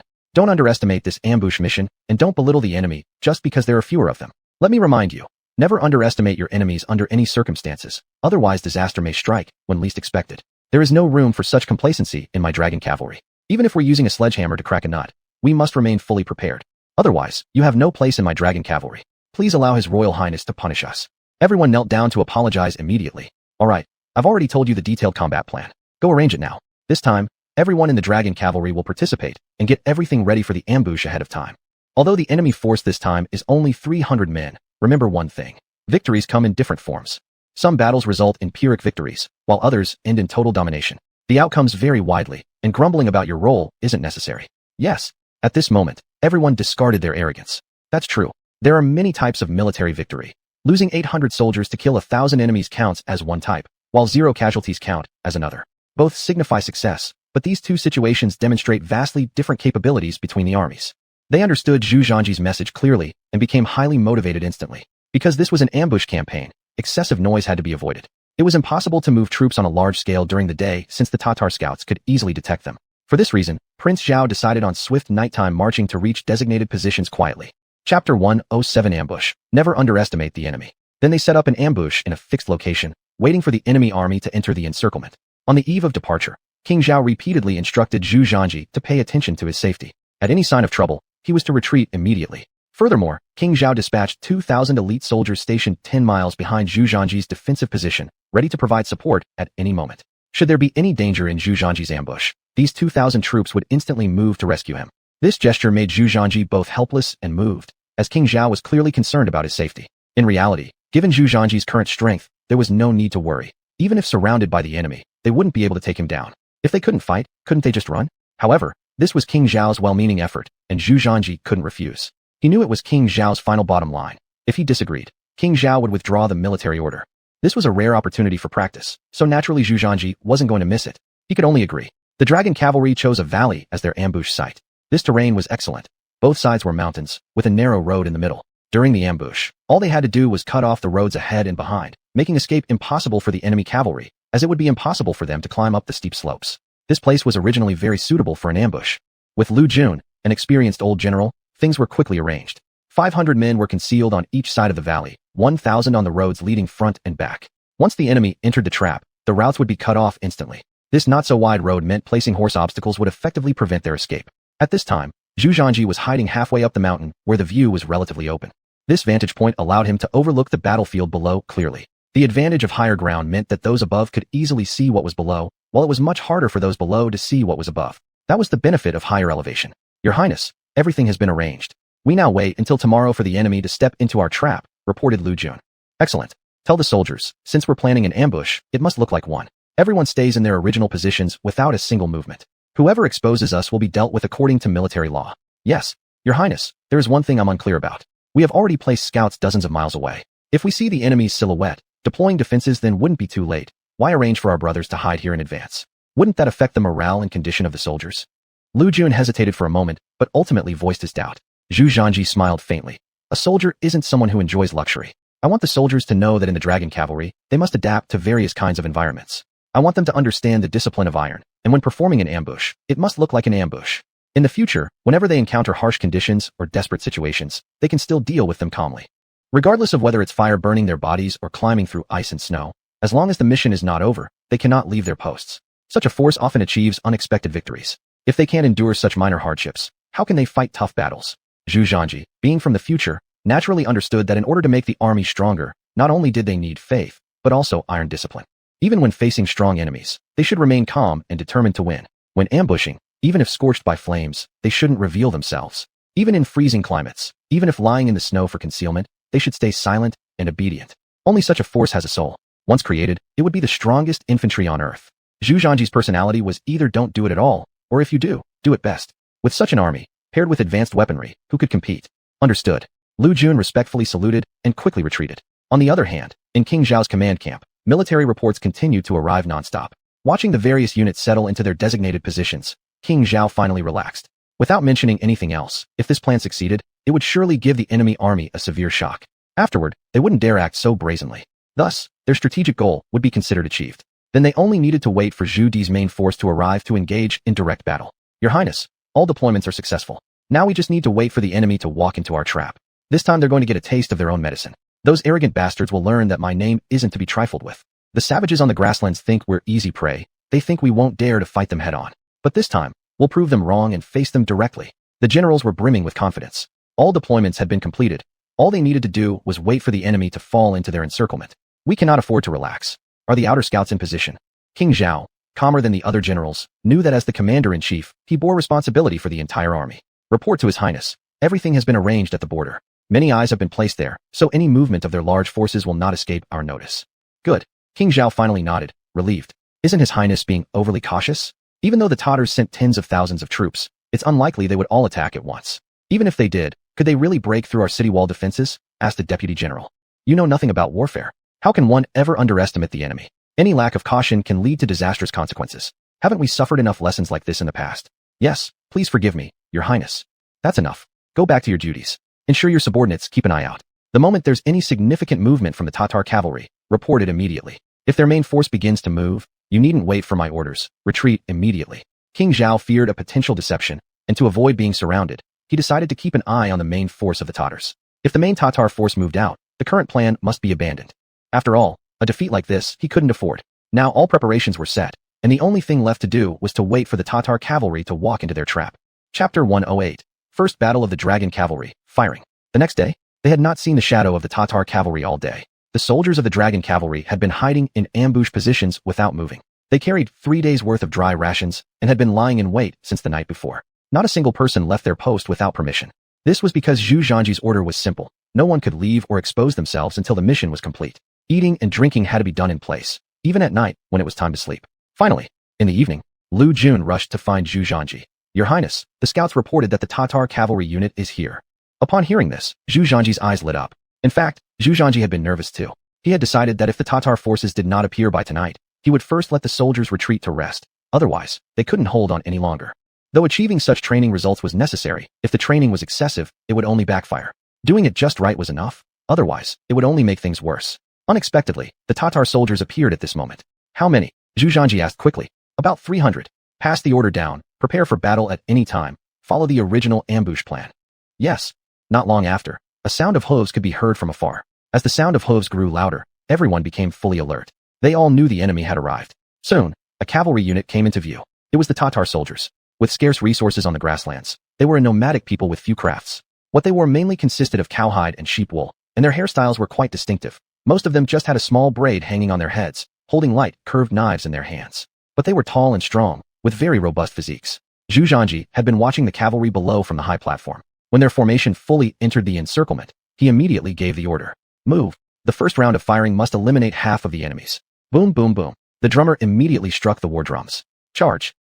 Don't underestimate this ambush mission, and don't belittle the enemy just because there are fewer of them. Let me remind you, never underestimate your enemies under any circumstances, otherwise disaster may strike when least expected. There is no room for such complacency in my Dragon Cavalry. Even if we're using a sledgehammer to crack a nut, we must remain fully prepared. Otherwise, you have no place in my Dragon Cavalry. Please allow His Royal Highness to punish us. Everyone knelt down to apologize immediately. All right, I've already told you the detailed combat plan. Go arrange it now. This time, everyone in the Dragon Cavalry will participate and get everything ready for the ambush ahead of time. Although the enemy force this time is only 300 men, remember one thing. Victories come in different forms. Some battles result in Pyrrhic victories, while others end in total domination. The outcomes vary widely, and grumbling about your role isn't necessary. Yes, at this moment, everyone discarded their arrogance. That's true. There are many types of military victory. Losing 800 soldiers to kill 1,000 enemies counts as one type, while 0 casualties count as another. Both signify success, but these two situations demonstrate vastly different capabilities between the armies. They understood Zhu Zhanji's message clearly and became highly motivated instantly. Because this was an ambush campaign, excessive noise had to be avoided. It was impossible to move troops on a large scale during the day since the Tatar scouts could easily detect them. For this reason, Prince Zhao decided on swift nighttime marching to reach designated positions quietly. Chapter 107 Ambush. Never underestimate the enemy. Then they set up an ambush in a fixed location, waiting for the enemy army to enter the encirclement. On the eve of departure, King Zhao repeatedly instructed Zhu Zhanji to pay attention to his safety. At any sign of trouble, he was to retreat immediately. Furthermore, King Zhao dispatched 2,000 elite soldiers stationed 10 miles behind Zhu Zhanji's defensive position, ready to provide support at any moment. Should there be any danger in Zhu Zhanji's ambush, these 2,000 troops would instantly move to rescue him. This gesture made Zhu Zhanji both helpless and moved, as King Zhao was clearly concerned about his safety. In reality, given Zhu Zhanji's current strength, there was no need to worry. Even if surrounded by the enemy, they wouldn't be able to take him down. If they couldn't fight, couldn't they just run? However, this was King Zhao's well-meaning effort, and Zhu Zhanji couldn't refuse. He knew it was King Zhao's final bottom line. If he disagreed, King Zhao would withdraw the military order. This was a rare opportunity for practice, so naturally Zhu Zhanji wasn't going to miss it. He could only agree. The dragon cavalry chose a valley as their ambush site. This terrain was excellent. Both sides were mountains, with a narrow road in the middle. During the ambush, all they had to do was cut off the roads ahead and behind, making escape impossible for the enemy cavalry, as it would be impossible for them to climb up the steep slopes. This place was originally very suitable for an ambush. With Lu Jun, an experienced old general, things were quickly arranged. 500 men were concealed on each side of the valley, 1,000 on the roads leading front and back. Once the enemy entered the trap, the routes would be cut off instantly. This not-so-wide road meant placing horse obstacles would effectively prevent their escape. At this time, Zhu Zhanji was hiding halfway up the mountain, where the view was relatively open. This vantage point allowed him to overlook the battlefield below clearly. The advantage of higher ground meant that those above could easily see what was below, while it was much harder for those below to see what was above. That was the benefit of higher elevation. Your Highness, everything has been arranged. We now wait until tomorrow for the enemy to step into our trap, reported Lu Jun. Excellent. Tell the soldiers, since we're planning an ambush, it must look like one. Everyone stays in their original positions without a single movement. Whoever exposes us will be dealt with according to military law. Yes, Your Highness, there is one thing I'm unclear about. We have already placed scouts dozens of miles away. If we see the enemy's silhouette, deploying defenses then wouldn't be too late. Why arrange for our brothers to hide here in advance? Wouldn't that affect the morale and condition of the soldiers? Lu Jun hesitated for a moment, but ultimately voiced his doubt. Zhu Zhanji smiled faintly. A soldier isn't someone who enjoys luxury. I want the soldiers to know that in the dragon cavalry, they must adapt to various kinds of environments. I want them to understand the discipline of iron, and when performing an ambush, it must look like an ambush. In the future, whenever they encounter harsh conditions or desperate situations, they can still deal with them calmly. Regardless of whether it's fire burning their bodies or climbing through ice and snow, as long as the mission is not over, they cannot leave their posts. Such a force often achieves unexpected victories. If they can't endure such minor hardships, how can they fight tough battles? Zhu Zhanji, being from the future, naturally understood that in order to make the army stronger, not only did they need faith, but also iron discipline. Even when facing strong enemies, they should remain calm and determined to win. When ambushing, even if scorched by flames, they shouldn't reveal themselves. Even in freezing climates, even if lying in the snow for concealment, they should stay silent and obedient. Only such a force has a soul. Once created, it would be the strongest infantry on earth. Zhu Zhanji's personality was either don't do it at all, or if you do, do it best. With such an army, paired with advanced weaponry, who could compete? Understood. Lu Jun respectfully saluted and quickly retreated. On the other hand, in King Zhao's command camp, military reports continued to arrive nonstop. Watching the various units settle into their designated positions, King Zhao finally relaxed. Without mentioning anything else, if this plan succeeded, it would surely give the enemy army a severe shock. Afterward, they wouldn't dare act so brazenly. Thus, their strategic goal would be considered achieved. Then they only needed to wait for Zhu Di's main force to arrive to engage in direct battle. Your Highness, all deployments are successful. Now we just need to wait for the enemy to walk into our trap. This time they're going to get a taste of their own medicine. Those arrogant bastards will learn that my name isn't to be trifled with. The savages on the grasslands think we're easy prey. They think we won't dare to fight them head on. But this time, we'll prove them wrong and face them directly. The generals were brimming with confidence. All deployments had been completed. All they needed to do was wait for the enemy to fall into their encirclement. We cannot afford to relax. Are the outer scouts in position? King Zhao, calmer than the other generals, knew that as the commander-in-chief, he bore responsibility for the entire army. Report to His Highness. Everything has been arranged at the border. Many eyes have been placed there, so any movement of their large forces will not escape our notice. Good. King Zhao finally nodded, relieved. Isn't His Highness being overly cautious? Even though the Tatars sent tens of thousands of troops, it's unlikely they would all attack at once. Even if they did, could they really break through our city wall defenses? Asked the deputy general. You know nothing about warfare. How can one ever underestimate the enemy? Any lack of caution can lead to disastrous consequences. Haven't we suffered enough lessons like this in the past? Yes, please forgive me, Your Highness. That's enough. Go back to your duties. Ensure your subordinates keep an eye out. The moment there's any significant movement from the Tatar cavalry, report it immediately. If their main force begins to move, you needn't wait for my orders. Retreat immediately. King Zhao feared a potential deception, and to avoid being surrounded, he decided to keep an eye on the main force of the Tatars. If the main Tatar force moved out, the current plan must be abandoned. After all, a defeat like this he couldn't afford. Now all preparations were set, and the only thing left to do was to wait for the Tatar cavalry to walk into their trap. Chapter 108. First Battle of the Dragon Cavalry, Firing. The next day, they had not seen the shadow of the Tatar cavalry all day. The soldiers of the Dragon Cavalry had been hiding in ambush positions without moving. They carried 3 days' worth of dry rations and had been lying in wait since the night before. Not a single person left their post without permission. This was because Zhu Zhanji's order was simple. No one could leave or expose themselves until the mission was complete. Eating and drinking had to be done in place, even at night when it was time to sleep. Finally, in the evening, Lu Jun rushed to find Zhu Zhanji. Your Highness, the scouts reported that the Tatar cavalry unit is here. Upon hearing this, Zhu Zhanji's eyes lit up. In fact, Zhu Zhanji had been nervous too. He had decided that if the Tatar forces did not appear by tonight, he would first let the soldiers retreat to rest. Otherwise, they couldn't hold on any longer. Though achieving such training results was necessary, if the training was excessive, it would only backfire. Doing it just right was enough. Otherwise, it would only make things worse. Unexpectedly, the Tatar soldiers appeared at this moment. How many? Zhu Zhanji asked quickly. About 300. Pass the order down. Prepare for battle at any time. Follow the original ambush plan. Yes. Not long after, a sound of hooves could be heard from afar. As the sound of hooves grew louder, everyone became fully alert. They all knew the enemy had arrived. Soon, a cavalry unit came into view. It was the Tatar soldiers. With scarce resources on the grasslands, they were a nomadic people with few crafts. What they wore mainly consisted of cowhide and sheep wool, and their hairstyles were quite distinctive. Most of them just had a small braid hanging on their heads, holding light, curved knives in their hands. But they were tall and strong, with very robust physiques. Zhu Zhanji had been watching the cavalry below from the high platform. When their formation fully entered the encirclement, he immediately gave the order. Move. The first round of firing must eliminate half of the enemies. Boom, boom, boom. The drummer immediately struck the war drums. Charge.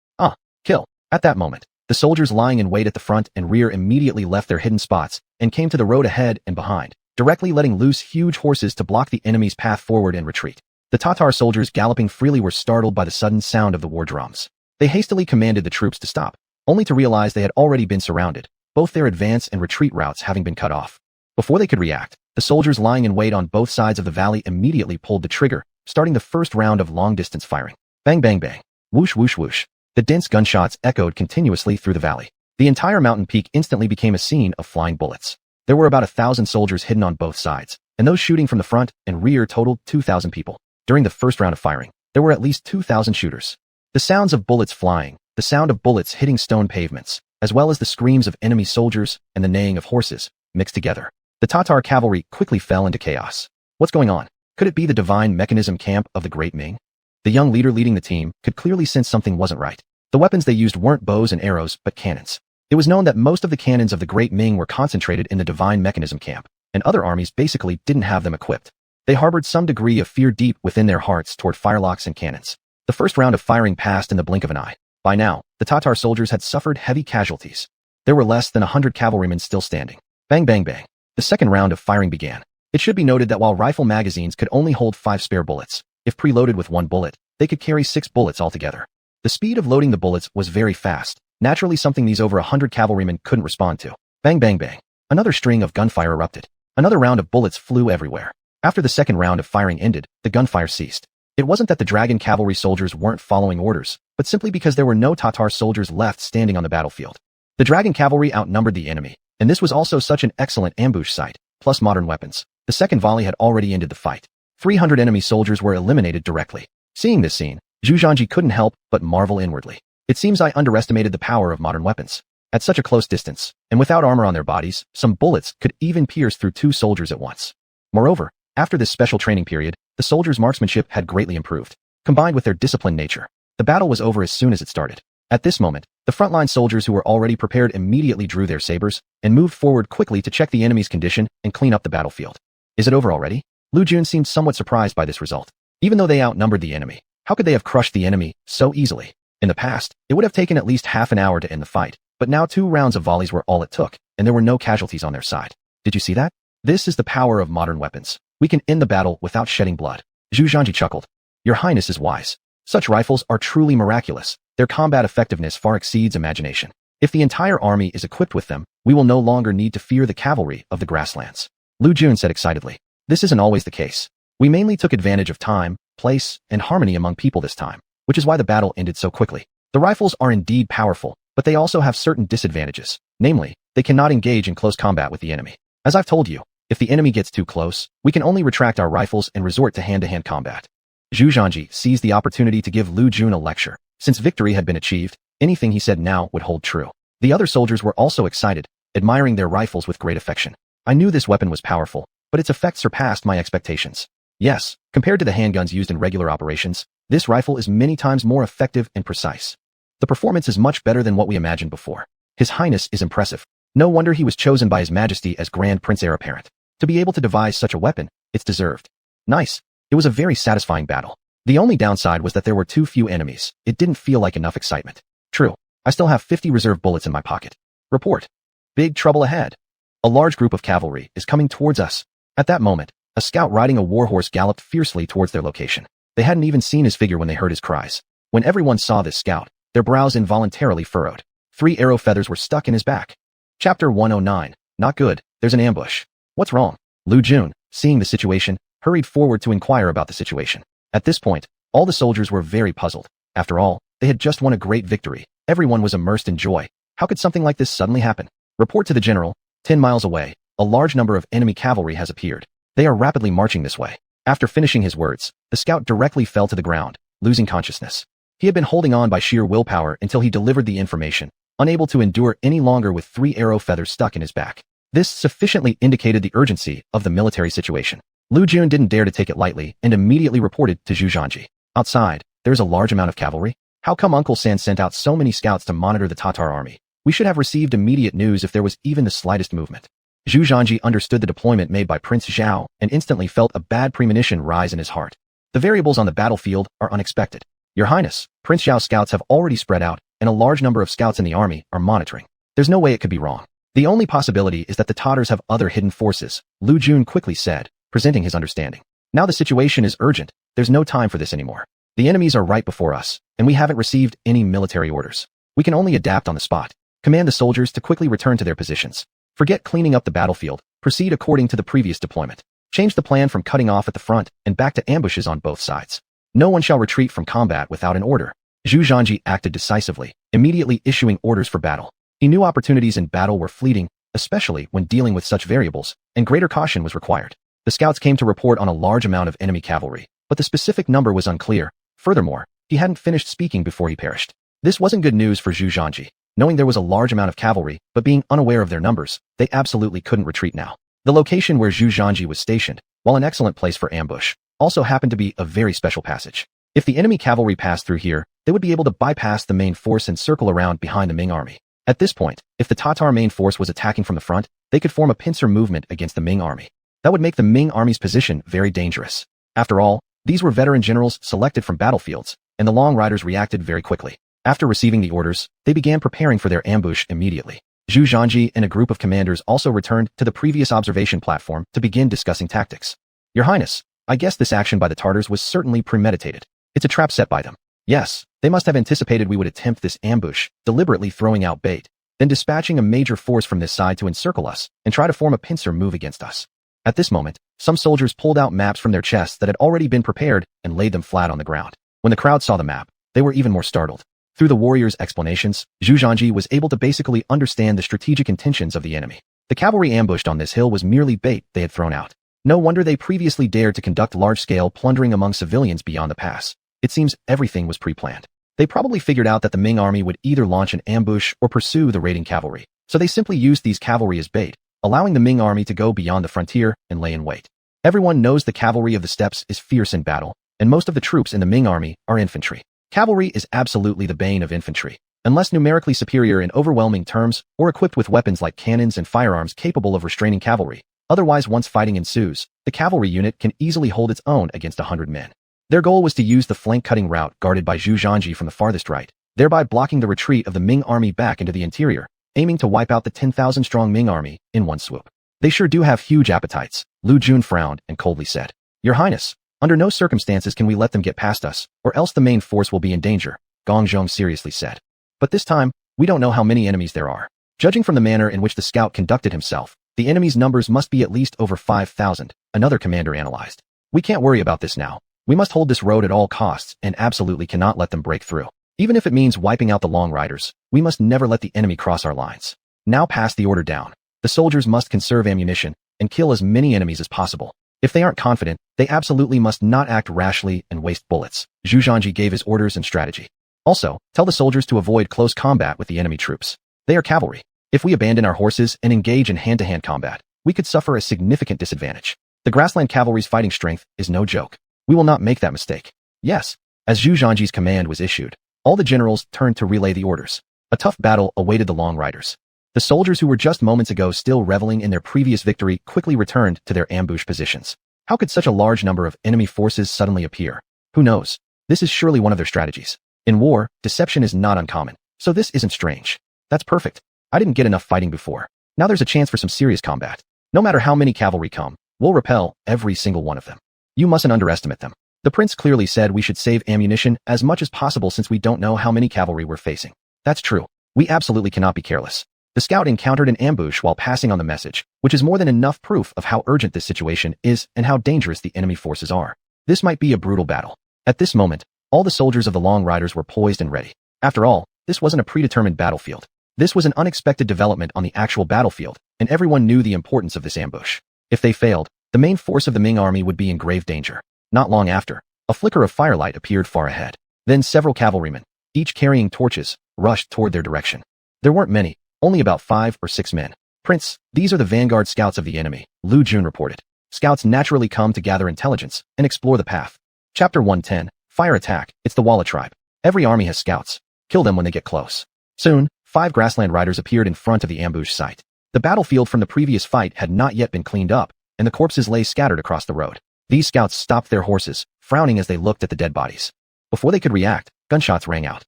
Kill. At that moment, the soldiers lying in wait at the front and rear immediately left their hidden spots and came to the road ahead and behind, directly letting loose huge horses to block the enemy's path forward and retreat. The Tatar soldiers galloping freely were startled by the sudden sound of the war drums. They hastily commanded the troops to stop, only to realize they had already been surrounded, both their advance and retreat routes having been cut off. Before they could react, the soldiers lying in wait on both sides of the valley immediately pulled the trigger, starting the first round of long-distance firing. Bang, bang, bang. Whoosh, whoosh, whoosh. The dense gunshots echoed continuously through the valley. The entire mountain peak instantly became a scene of flying bullets. There were about 1,000 soldiers hidden on both sides, and those shooting from the front and rear totaled 2,000 people. During the first round of firing, there were at least 2,000 shooters. The sounds of bullets flying, the sound of bullets hitting stone pavements, as well as the screams of enemy soldiers and the neighing of horses, mixed together. The Tatar cavalry quickly fell into chaos. What's going on? Could it be the divine mechanism camp of the Great Ming? The young leader leading the team could clearly sense something wasn't right. The weapons they used weren't bows and arrows, but cannons. It was known that most of the cannons of the Great Ming were concentrated in the divine mechanism camp, and other armies basically didn't have them equipped. They harbored some degree of fear deep within their hearts toward firelocks and cannons. The first round of firing passed in the blink of an eye. By now, the Tatar soldiers had suffered heavy casualties. There were less than 100 cavalrymen still standing. Bang, bang, bang. The second round of firing began. It should be noted that while rifle magazines could only hold 5 spare bullets, if preloaded with 1 bullet, they could carry 6 bullets altogether. The speed of loading the bullets was very fast, naturally something these over 100 cavalrymen couldn't respond to. Bang, bang, bang. Another string of gunfire erupted. Another round of bullets flew everywhere. After the second round of firing ended, the gunfire ceased. It wasn't that the Dragon cavalry soldiers weren't following orders, but simply because there were no Tatar soldiers left standing on the battlefield. The Dragon cavalry outnumbered the enemy, and this was also such an excellent ambush site, plus modern weapons. The second volley had already ended the fight. 300 enemy soldiers were eliminated directly. Seeing this scene, Zhu Zhanji couldn't help but marvel inwardly. It seems I underestimated the power of modern weapons. At such a close distance, and without armor on their bodies, some bullets could even pierce through 2 soldiers at once. Moreover, after this special training period, the soldiers' marksmanship had greatly improved. Combined with their disciplined nature, the battle was over as soon as it started. At this moment, the frontline soldiers who were already prepared immediately drew their sabers and moved forward quickly to check the enemy's condition and clean up the battlefield. Is it over already? Lu Jun seemed somewhat surprised by this result. Even though they outnumbered the enemy, how could they have crushed the enemy so easily? In the past, it would have taken at least half an hour to end the fight, but now 2 rounds of volleys were all it took, and there were no casualties on their side. Did you see that? This is the power of modern weapons. We can end the battle without shedding blood. Zhu Zhanji chuckled. Your Highness is wise. Such rifles are truly miraculous. Their combat effectiveness far exceeds imagination. If the entire army is equipped with them, we will no longer need to fear the cavalry of the grasslands. Lu Jun said excitedly. This isn't always the case. We mainly took advantage of time, place, and harmony among people this time, which is why the battle ended so quickly. The rifles are indeed powerful, but they also have certain disadvantages. Namely, they cannot engage in close combat with the enemy. As I've told you, if the enemy gets too close, we can only retract our rifles and resort to hand-to-hand combat. Zhu Zhanji seized the opportunity to give Lu Jun a lecture. Since victory had been achieved, anything he said now would hold true. The other soldiers were also excited, admiring their rifles with great affection. I knew this weapon was powerful, but its effect surpassed my expectations. Yes, compared to the handguns used in regular operations, this rifle is many times more effective and precise. The performance is much better than what we imagined before. His Highness is impressive. No wonder he was chosen by His Majesty as Grand Prince Heir Apparent. To be able to devise such a weapon, it's deserved. Nice. It was a very satisfying battle. The only downside was that there were too few enemies. It didn't feel like enough excitement. True. I still have 50 reserve bullets in my pocket. Report. Big trouble ahead. A large group of cavalry is coming towards us. At that moment, a scout riding a warhorse galloped fiercely towards their location. They hadn't even seen his figure when they heard his cries. When everyone saw this scout, their brows involuntarily furrowed. 3 arrow feathers were stuck in his back. Chapter 109. Not good. There's an ambush. What's wrong? Lu Jun, seeing the situation, hurried forward to inquire about the situation. At this point, all the soldiers were very puzzled. After all, they had just won a great victory. Everyone was immersed in joy. How could something like this suddenly happen? Report to the general. 10 miles away, a large number of enemy cavalry has appeared. They are rapidly marching this way. After finishing his words, the scout directly fell to the ground, losing consciousness. He had been holding on by sheer willpower until he delivered the information, unable to endure any longer with 3 arrow feathers stuck in his back. This sufficiently indicated the urgency of the military situation. Lu Jun didn't dare to take it lightly and immediately reported to Zhu Zhanji. Outside, there's a large amount of cavalry. How come Uncle San sent out so many scouts to monitor the Tatar army? We should have received immediate news if there was even the slightest movement. Zhu Zhanji understood the deployment made by Prince Zhao and instantly felt a bad premonition rise in his heart. The variables on the battlefield are unexpected. Your Highness, Prince Zhao's scouts have already spread out, and a large number of scouts in the army are monitoring. There's no way it could be wrong. The only possibility is that the Tatars have other hidden forces, Lu Jun quickly said, presenting his understanding. Now the situation is urgent. There's no time for this anymore. The enemies are right before us, and we haven't received any military orders. We can only adapt on the spot. Command the soldiers to quickly return to their positions. Forget cleaning up the battlefield. Proceed according to the previous deployment. Change the plan from cutting off at the front and back to ambushes on both sides. No one shall retreat from combat without an order. Zhu Zhanji acted decisively, immediately issuing orders for battle. He knew opportunities in battle were fleeting, especially when dealing with such variables, and greater caution was required. The scouts came to report on a large amount of enemy cavalry, but the specific number was unclear. Furthermore, he hadn't finished speaking before he perished. This wasn't good news for Zhu Zhanji. Knowing there was a large amount of cavalry, but being unaware of their numbers, they absolutely couldn't retreat now. The location where Zhu Zhanji was stationed, while an excellent place for ambush, also happened to be a very special passage. If the enemy cavalry passed through here, they would be able to bypass the main force and circle around behind the Ming army. At this point, if the Tatar main force was attacking from the front, they could form a pincer movement against the Ming army. That would make the Ming army's position very dangerous. After all, these were veteran generals selected from battlefields, and the Long Riders reacted very quickly. After receiving the orders, they began preparing for their ambush immediately. Zhu Zhanji and a group of commanders also returned to the previous observation platform to begin discussing tactics. Your Highness, I guess this action by the Tartars was certainly premeditated. It's a trap set by them. Yes, they must have anticipated we would attempt this ambush, deliberately throwing out bait, then dispatching a major force from this side to encircle us and try to form a pincer move against us. At this moment, some soldiers pulled out maps from their chests that had already been prepared and laid them flat on the ground. When the crowd saw the map, they were even more startled. Through the warriors' explanations, Zhu Zhanji was able to basically understand the strategic intentions of the enemy. The cavalry ambushed on this hill was merely bait they had thrown out. No wonder they previously dared to conduct large-scale plundering among civilians beyond the pass. It seems everything was pre-planned. They probably figured out that the Ming army would either launch an ambush or pursue the raiding cavalry, so they simply used these cavalry as bait, allowing the Ming army to go beyond the frontier and lay in wait. Everyone knows the cavalry of the steppes is fierce in battle, and most of the troops in the Ming army are infantry. Cavalry is absolutely the bane of infantry. Unless numerically superior in overwhelming terms or equipped with weapons like cannons and firearms capable of restraining cavalry. Otherwise, once fighting ensues, the cavalry unit can easily hold its own against 100 men. Their goal was to use the flank-cutting route guarded by Zhu Zhanji from the farthest right, thereby blocking the retreat of the Ming army back into the interior, aiming to wipe out the 10,000-strong Ming army in one swoop. They sure do have huge appetites. Lu Jun frowned and coldly said, Your Highness, under no circumstances can we let them get past us, or else the main force will be in danger, Gong Zhong seriously said. But this time, we don't know how many enemies there are. Judging from the manner in which the scout conducted himself, The enemy's numbers must be at least over 5,000, another commander analyzed. We can't worry about this now. We must hold this road at all costs and absolutely cannot let them break through. Even if it means wiping out the long riders, we must never let the enemy cross our lines. Now pass the order down. The soldiers must conserve ammunition and kill as many enemies as possible. If they aren't confident, they absolutely must not act rashly and waste bullets. Zhu Zhanji gave his orders and strategy. Also, tell the soldiers to avoid close combat with the enemy troops. They are cavalry. If we abandon our horses and engage in hand-to-hand combat, we could suffer a significant disadvantage. The grassland cavalry's fighting strength is no joke. We will not make that mistake. Yes. As Zhu Zhanji's command was issued, all the generals turned to relay the orders. A tough battle awaited the long riders. The soldiers who were just moments ago still reveling in their previous victory quickly returned to their ambush positions. How could such a large number of enemy forces suddenly appear? Who knows? This is surely one of their strategies. In war, deception is not uncommon, so this isn't strange. That's perfect. I didn't get enough fighting before. Now there's a chance for some serious combat. No matter how many cavalry come, we'll repel every single one of them. You mustn't underestimate them. The prince clearly said we should save ammunition as much as possible since we don't know how many cavalry we're facing. That's true. We absolutely cannot be careless. The scout encountered an ambush while passing on the message, which is more than enough proof of how urgent this situation is and how dangerous the enemy forces are. This might be a brutal battle. At this moment, all the soldiers of the Long Riders were poised and ready. After all, this wasn't a predetermined battlefield. This was an unexpected development on the actual battlefield, and everyone knew the importance of this ambush. If they failed, the main force of the Ming army would be in grave danger. Not long after, a flicker of firelight appeared far ahead. Then several cavalrymen, each carrying torches, rushed toward their direction. There weren't many, only about 5 or 6 men. Prince, these are the vanguard scouts of the enemy, Lu Jun reported. Scouts naturally come to gather intelligence and explore the path. Chapter 110, Fire Attack, it's the Walla tribe. Every army has scouts. Kill them when they get close. Soon, 5 grassland riders appeared in front of the ambush site. The battlefield from the previous fight had not yet been cleaned up, and the corpses lay scattered across the road. These scouts stopped their horses, frowning as they looked at the dead bodies. Before they could react, gunshots rang out.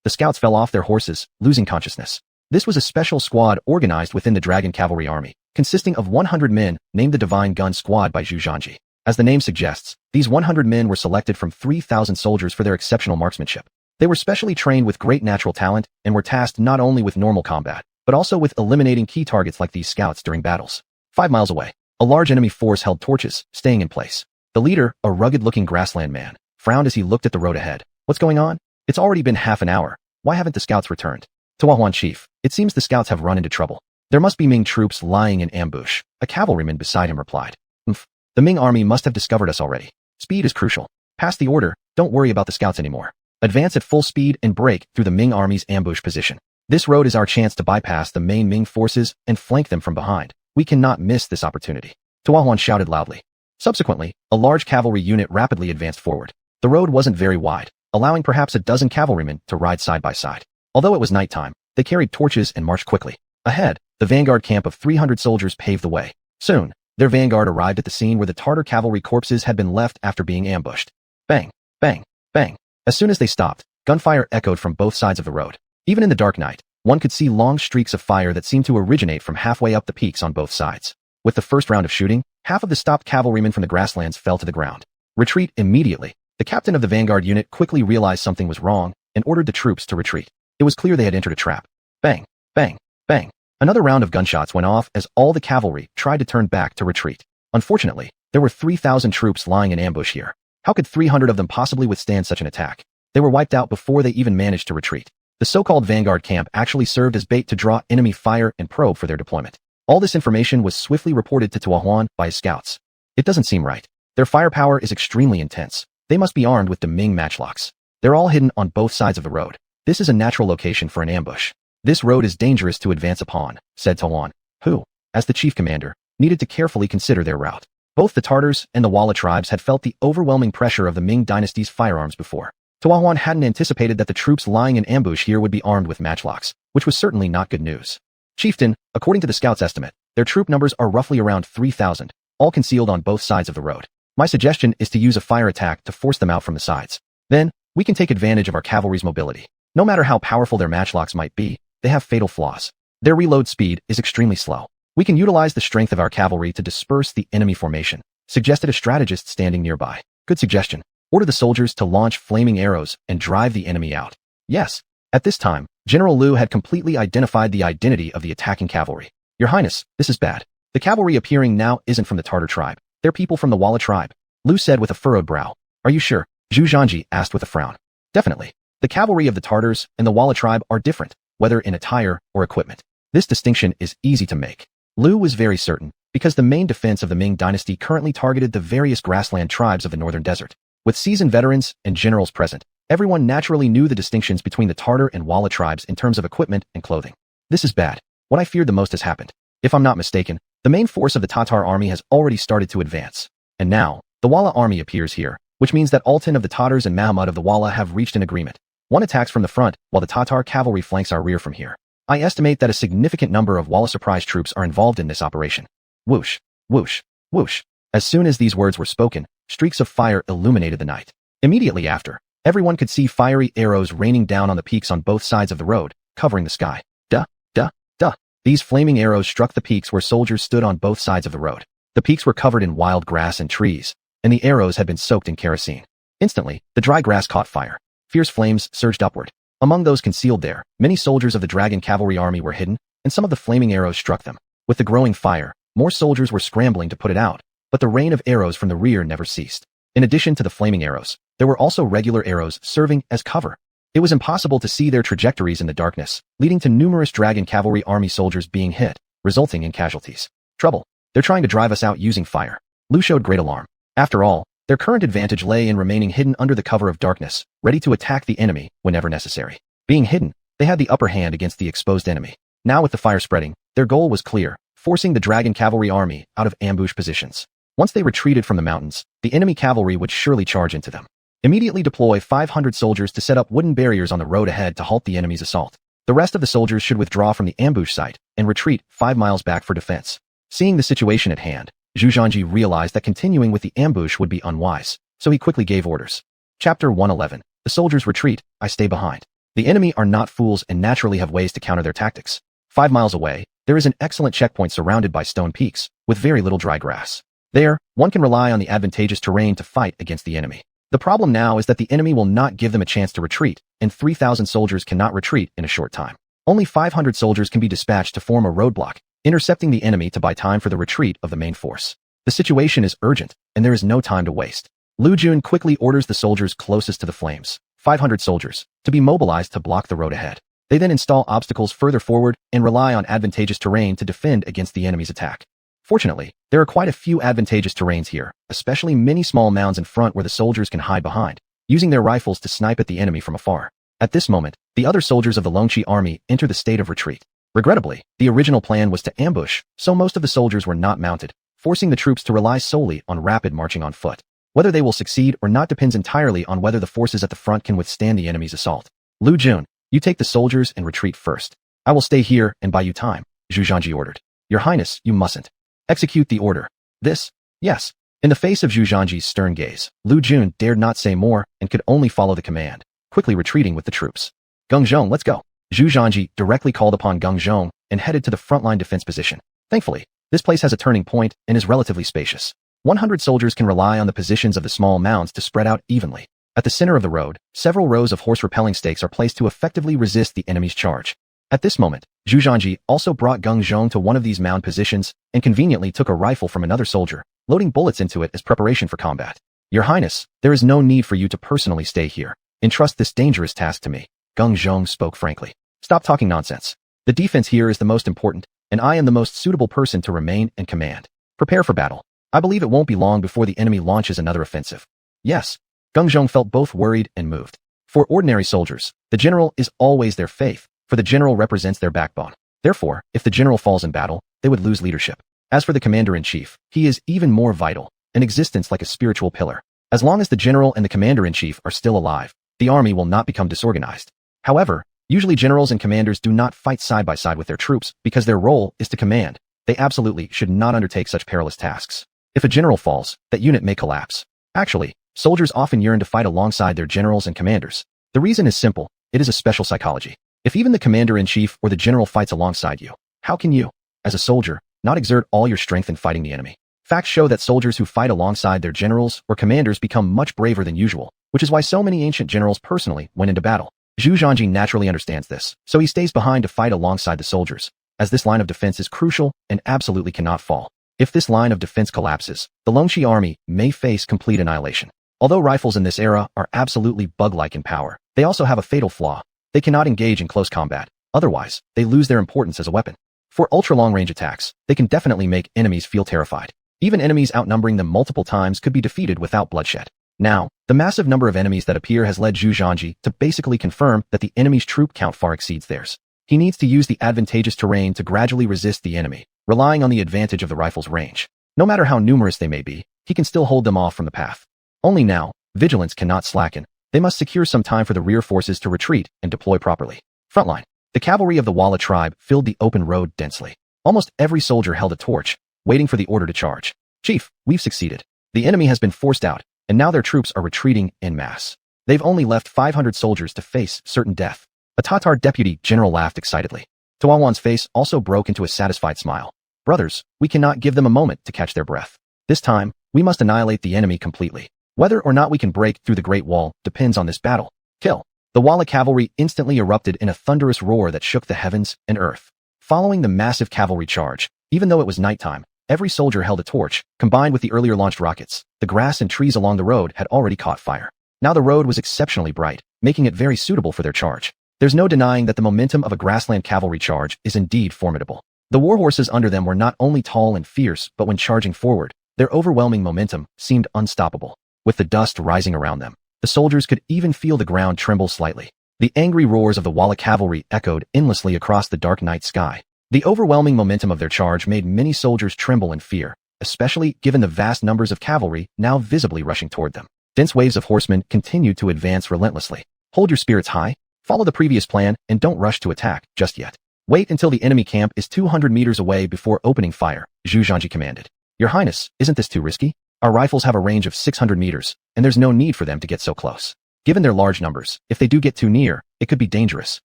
The scouts fell off their horses, losing consciousness. This was a special squad organized within the Dragon Cavalry Army, consisting of 100 men, named the Divine Gun Squad by Zhu Zhanji. As the name suggests, these 100 men were selected from 3,000 soldiers for their exceptional marksmanship. They were specially trained with great natural talent and were tasked not only with normal combat, but also with eliminating key targets like these scouts during battles. 5 miles away, a large enemy force held torches, staying in place. The leader, a rugged-looking grassland man, frowned as he looked at the road ahead. What's going on? It's already been half an hour. Why haven't the scouts returned? Xuanhuan chief, it seems the scouts have run into trouble. There must be Ming troops lying in ambush, a cavalryman beside him replied. The Ming army must have discovered us already. Speed is crucial. Pass the order, don't worry about the scouts anymore. Advance at full speed and break through the Ming army's ambush position. This road is our chance to bypass the main Ming forces and flank them from behind. We cannot miss this opportunity. Xuanhuan shouted loudly. Subsequently, a large cavalry unit rapidly advanced forward. The road wasn't very wide, allowing perhaps a dozen cavalrymen to ride side by side. Although it was nighttime, they carried torches and marched quickly. Ahead, the vanguard camp of 300 soldiers paved the way. Soon, their vanguard arrived at the scene where the Tartar cavalry corpses had been left after being ambushed. Bang, bang, bang. As soon as they stopped, gunfire echoed from both sides of the road. Even in the dark night, one could see long streaks of fire that seemed to originate from halfway up the peaks on both sides. With the first round of shooting, half of the stopped cavalrymen from the grasslands fell to the ground. Retreat immediately. The captain of the vanguard unit quickly realized something was wrong and ordered the troops to retreat. It was clear they had entered a trap. Bang, bang, bang. Another round of gunshots went off as all the cavalry tried to turn back to retreat. Unfortunately, there were 3,000 troops lying in ambush here. How could 300 of them possibly withstand such an attack? They were wiped out before they even managed to retreat. The so-called vanguard camp actually served as bait to draw enemy fire and probe for their deployment. All this information was swiftly reported to Xuanhuan by his scouts. It doesn't seem right. Their firepower is extremely intense. They must be armed with the Ming matchlocks. They're all hidden on both sides of the road. This is a natural location for an ambush. This road is dangerous to advance upon, said Xuanhuan, who, as the chief commander, needed to carefully consider their route. Both the Tartars and the Walla tribes had felt the overwhelming pressure of the Ming dynasty's firearms before. Xuanhuan hadn't anticipated that the troops lying in ambush here would be armed with matchlocks, which was certainly not good news. Chieftain, according to the scouts' estimate, their troop numbers are roughly around 3,000, all concealed on both sides of the road. My suggestion is to use a fire attack to force them out from the sides. Then, we can take advantage of our cavalry's mobility. No matter how powerful their matchlocks might be, they have fatal flaws. Their reload speed is extremely slow. We can utilize the strength of our cavalry to disperse the enemy formation, suggested a strategist standing nearby. Good suggestion. Order the soldiers to launch flaming arrows and drive the enemy out. Yes. At this time, General Lu had completely identified the identity of the attacking cavalry. Your Highness, this is bad. The cavalry appearing now isn't from the Tartar tribe. They're people from the Walla tribe. Lu said with a furrowed brow. Are you sure? Zhu Zhanji asked with a frown. Definitely. The cavalry of the Tartars and the Walla tribe are different, whether in attire or equipment. This distinction is easy to make. Lu was very certain, because the main defense of the Ming Dynasty currently targeted the various grassland tribes of the northern desert. With seasoned veterans and generals present, everyone naturally knew the distinctions between the Tartar and Walla tribes in terms of equipment and clothing. This is bad. What I feared the most has happened. If I'm not mistaken, the main force of the Tatar army has already started to advance. And now, the Walla army appears here, which means that Altan of the Tatars and Mahmud of the Walla have reached an agreement. One attacks from the front, while the Tatar cavalry flanks our rear from here. I estimate that a significant number of Walla surprise troops are involved in this operation. Whoosh, whoosh, whoosh. As soon as these words were spoken, streaks of fire illuminated the night. Immediately after, everyone could see fiery arrows raining down on the peaks on both sides of the road, covering the sky. Duh, duh, duh. These flaming arrows struck the peaks where soldiers stood on both sides of the road. The peaks were covered in wild grass and trees, and the arrows had been soaked in kerosene. Instantly, the dry grass caught fire. Fierce flames surged upward. Among those concealed there, many soldiers of the Dragon Cavalry Army were hidden, and some of the flaming arrows struck them. With the growing fire, more soldiers were scrambling to put it out, but the rain of arrows from the rear never ceased. In addition to the flaming arrows, there were also regular arrows serving as cover. It was impossible to see their trajectories in the darkness, leading to numerous Dragon Cavalry Army soldiers being hit, resulting in casualties. Trouble. They're trying to drive us out using fire. Lu showed great alarm. After all, their current advantage lay in remaining hidden under the cover of darkness, ready to attack the enemy whenever necessary. Being hidden, they had the upper hand against the exposed enemy. Now with the fire spreading, their goal was clear, forcing the Dragon Cavalry Army out of ambush positions. Once they retreated from the mountains, the enemy cavalry would surely charge into them. Immediately deploy 500 soldiers to set up wooden barriers on the road ahead to halt the enemy's assault. The rest of the soldiers should withdraw from the ambush site and retreat 5 miles back for defense. Seeing the situation at hand, Zhu Zhanji realized that continuing with the ambush would be unwise, so he quickly gave orders. Chapter 111. The soldiers retreat, I stay behind. The enemy are not fools and naturally have ways to counter their tactics. 5 miles away, there is an excellent checkpoint surrounded by stone peaks, with very little dry grass. There, one can rely on the advantageous terrain to fight against the enemy. The problem now is that the enemy will not give them a chance to retreat, and 3,000 soldiers cannot retreat in a short time. Only 500 soldiers can be dispatched to form a roadblock, intercepting the enemy to buy time for the retreat of the main force. The situation is urgent, and there is no time to waste. Lu Jun quickly orders the soldiers closest to the flames, 500 soldiers, to be mobilized to block the road ahead. They then install obstacles further forward and rely on advantageous terrain to defend against the enemy's attack. Fortunately, there are quite a few advantageous terrains here, especially many small mounds in front where the soldiers can hide behind, using their rifles to snipe at the enemy from afar. At this moment, the other soldiers of the Longqi army enter the state of retreat. Regrettably, the original plan was to ambush, so most of the soldiers were not mounted, forcing the troops to rely solely on rapid marching on foot. Whether they will succeed or not depends entirely on whether the forces at the front can withstand the enemy's assault. Lu Jun, you take the soldiers and retreat first. I will stay here and buy you time, Zhu Zhanji ordered. Your Highness, you mustn't. Execute the order. This? Yes. In the face of Zhu Zhanji's stern gaze, Lu Jun dared not say more and could only follow the command, quickly retreating with the troops. Geng Zhong, let's go. Zhu Zhanji directly called upon Geng Zhong and headed to the frontline defense position. Thankfully, this place has a turning point and is relatively spacious. 100 soldiers can rely on the positions of the small mounds to spread out evenly. At the center of the road, several rows of horse-repelling stakes are placed to effectively resist the enemy's charge. At this moment, Zhu Zhanji also brought Geng Zhong to one of these mound positions and conveniently took a rifle from another soldier, loading bullets into it as preparation for combat. Your Highness, there is no need for you to personally stay here. Entrust this dangerous task to me. Geng Zhong spoke frankly. Stop talking nonsense. The defense here is the most important, and I am the most suitable person to remain and command. Prepare for battle. I believe it won't be long before the enemy launches another offensive. Yes. Geng Zhong felt both worried and moved. For ordinary soldiers, the general is always their faith, for the general represents their backbone. Therefore, if the general falls in battle, they would lose leadership. As for the commander-in-chief, he is even more vital, an existence like a spiritual pillar. As long as the general and the commander-in-chief are still alive, the army will not become disorganized. However, usually generals and commanders do not fight side by side with their troops because their role is to command. They absolutely should not undertake such perilous tasks. If a general falls, that unit may collapse. Actually, soldiers often yearn to fight alongside their generals and commanders. The reason is simple, it is a special psychology. If even the commander-in-chief or the general fights alongside you, how can you, as a soldier, not exert all your strength in fighting the enemy? Facts show that soldiers who fight alongside their generals or commanders become much braver than usual, which is why so many ancient generals personally went into battle. Zhu Zhanji naturally understands this, so he stays behind to fight alongside the soldiers. as this line of defense is crucial and absolutely cannot fall. If this line of defense collapses, the Longxi army may face complete annihilation. Although rifles in this era are absolutely bug-like in power, they also have a fatal flaw. They cannot engage in close combat. Otherwise, they lose their importance as a weapon. For ultra-long-range attacks, they can definitely make enemies feel terrified. Even enemies outnumbering them multiple times could be defeated without bloodshed. Now, the massive number of enemies that appear has led Zhu Zhanji to basically confirm that the enemy's troop count far exceeds theirs. He needs to use the advantageous terrain to gradually resist the enemy, relying on the advantage of the rifle's range. No matter how numerous they may be, he can still hold them off from the path. Only now, vigilance cannot slacken. They must secure some time for the rear forces to retreat and deploy properly. Frontline. The cavalry of the Walla tribe filled the open road densely. Almost every soldier held a torch, waiting for the order to charge. Chief, we've succeeded. The enemy has been forced out, and now their troops are retreating en masse. They've only left 500 soldiers to face certain death. A Tatar deputy general laughed excitedly. Xuanhuan's face also broke into a satisfied smile. Brothers, we cannot give them a moment to catch their breath. This time, we must annihilate the enemy completely. Whether or not we can break through the Great Wall depends on this battle. Kill. The Walla cavalry instantly erupted in a thunderous roar that shook the heavens and earth. Following the massive cavalry charge, even though it was nighttime, every soldier held a torch, combined with the earlier launched rockets. The grass and trees along the road had already caught fire. Now the road was exceptionally bright, making it very suitable for their charge. There's no denying that the momentum of a grassland cavalry charge is indeed formidable. The warhorses under them were not only tall and fierce, but when charging forward, their overwhelming momentum seemed unstoppable. With the dust rising around them, the soldiers could even feel the ground tremble slightly. The angry roars of the Walla cavalry echoed endlessly across the dark night sky. The overwhelming momentum of their charge made many soldiers tremble in fear, especially given the vast numbers of cavalry now visibly rushing toward them. Dense waves of horsemen continued to advance relentlessly. Hold your spirits high, follow the previous plan, and don't rush to attack just yet. Wait until the enemy camp is 200 meters away before opening fire, Zhu Zhanji commanded. Your Highness, isn't this too risky? Our rifles have a range of 600 meters, and there's no need for them to get so close. Given their large numbers, if they do get too near, it could be dangerous.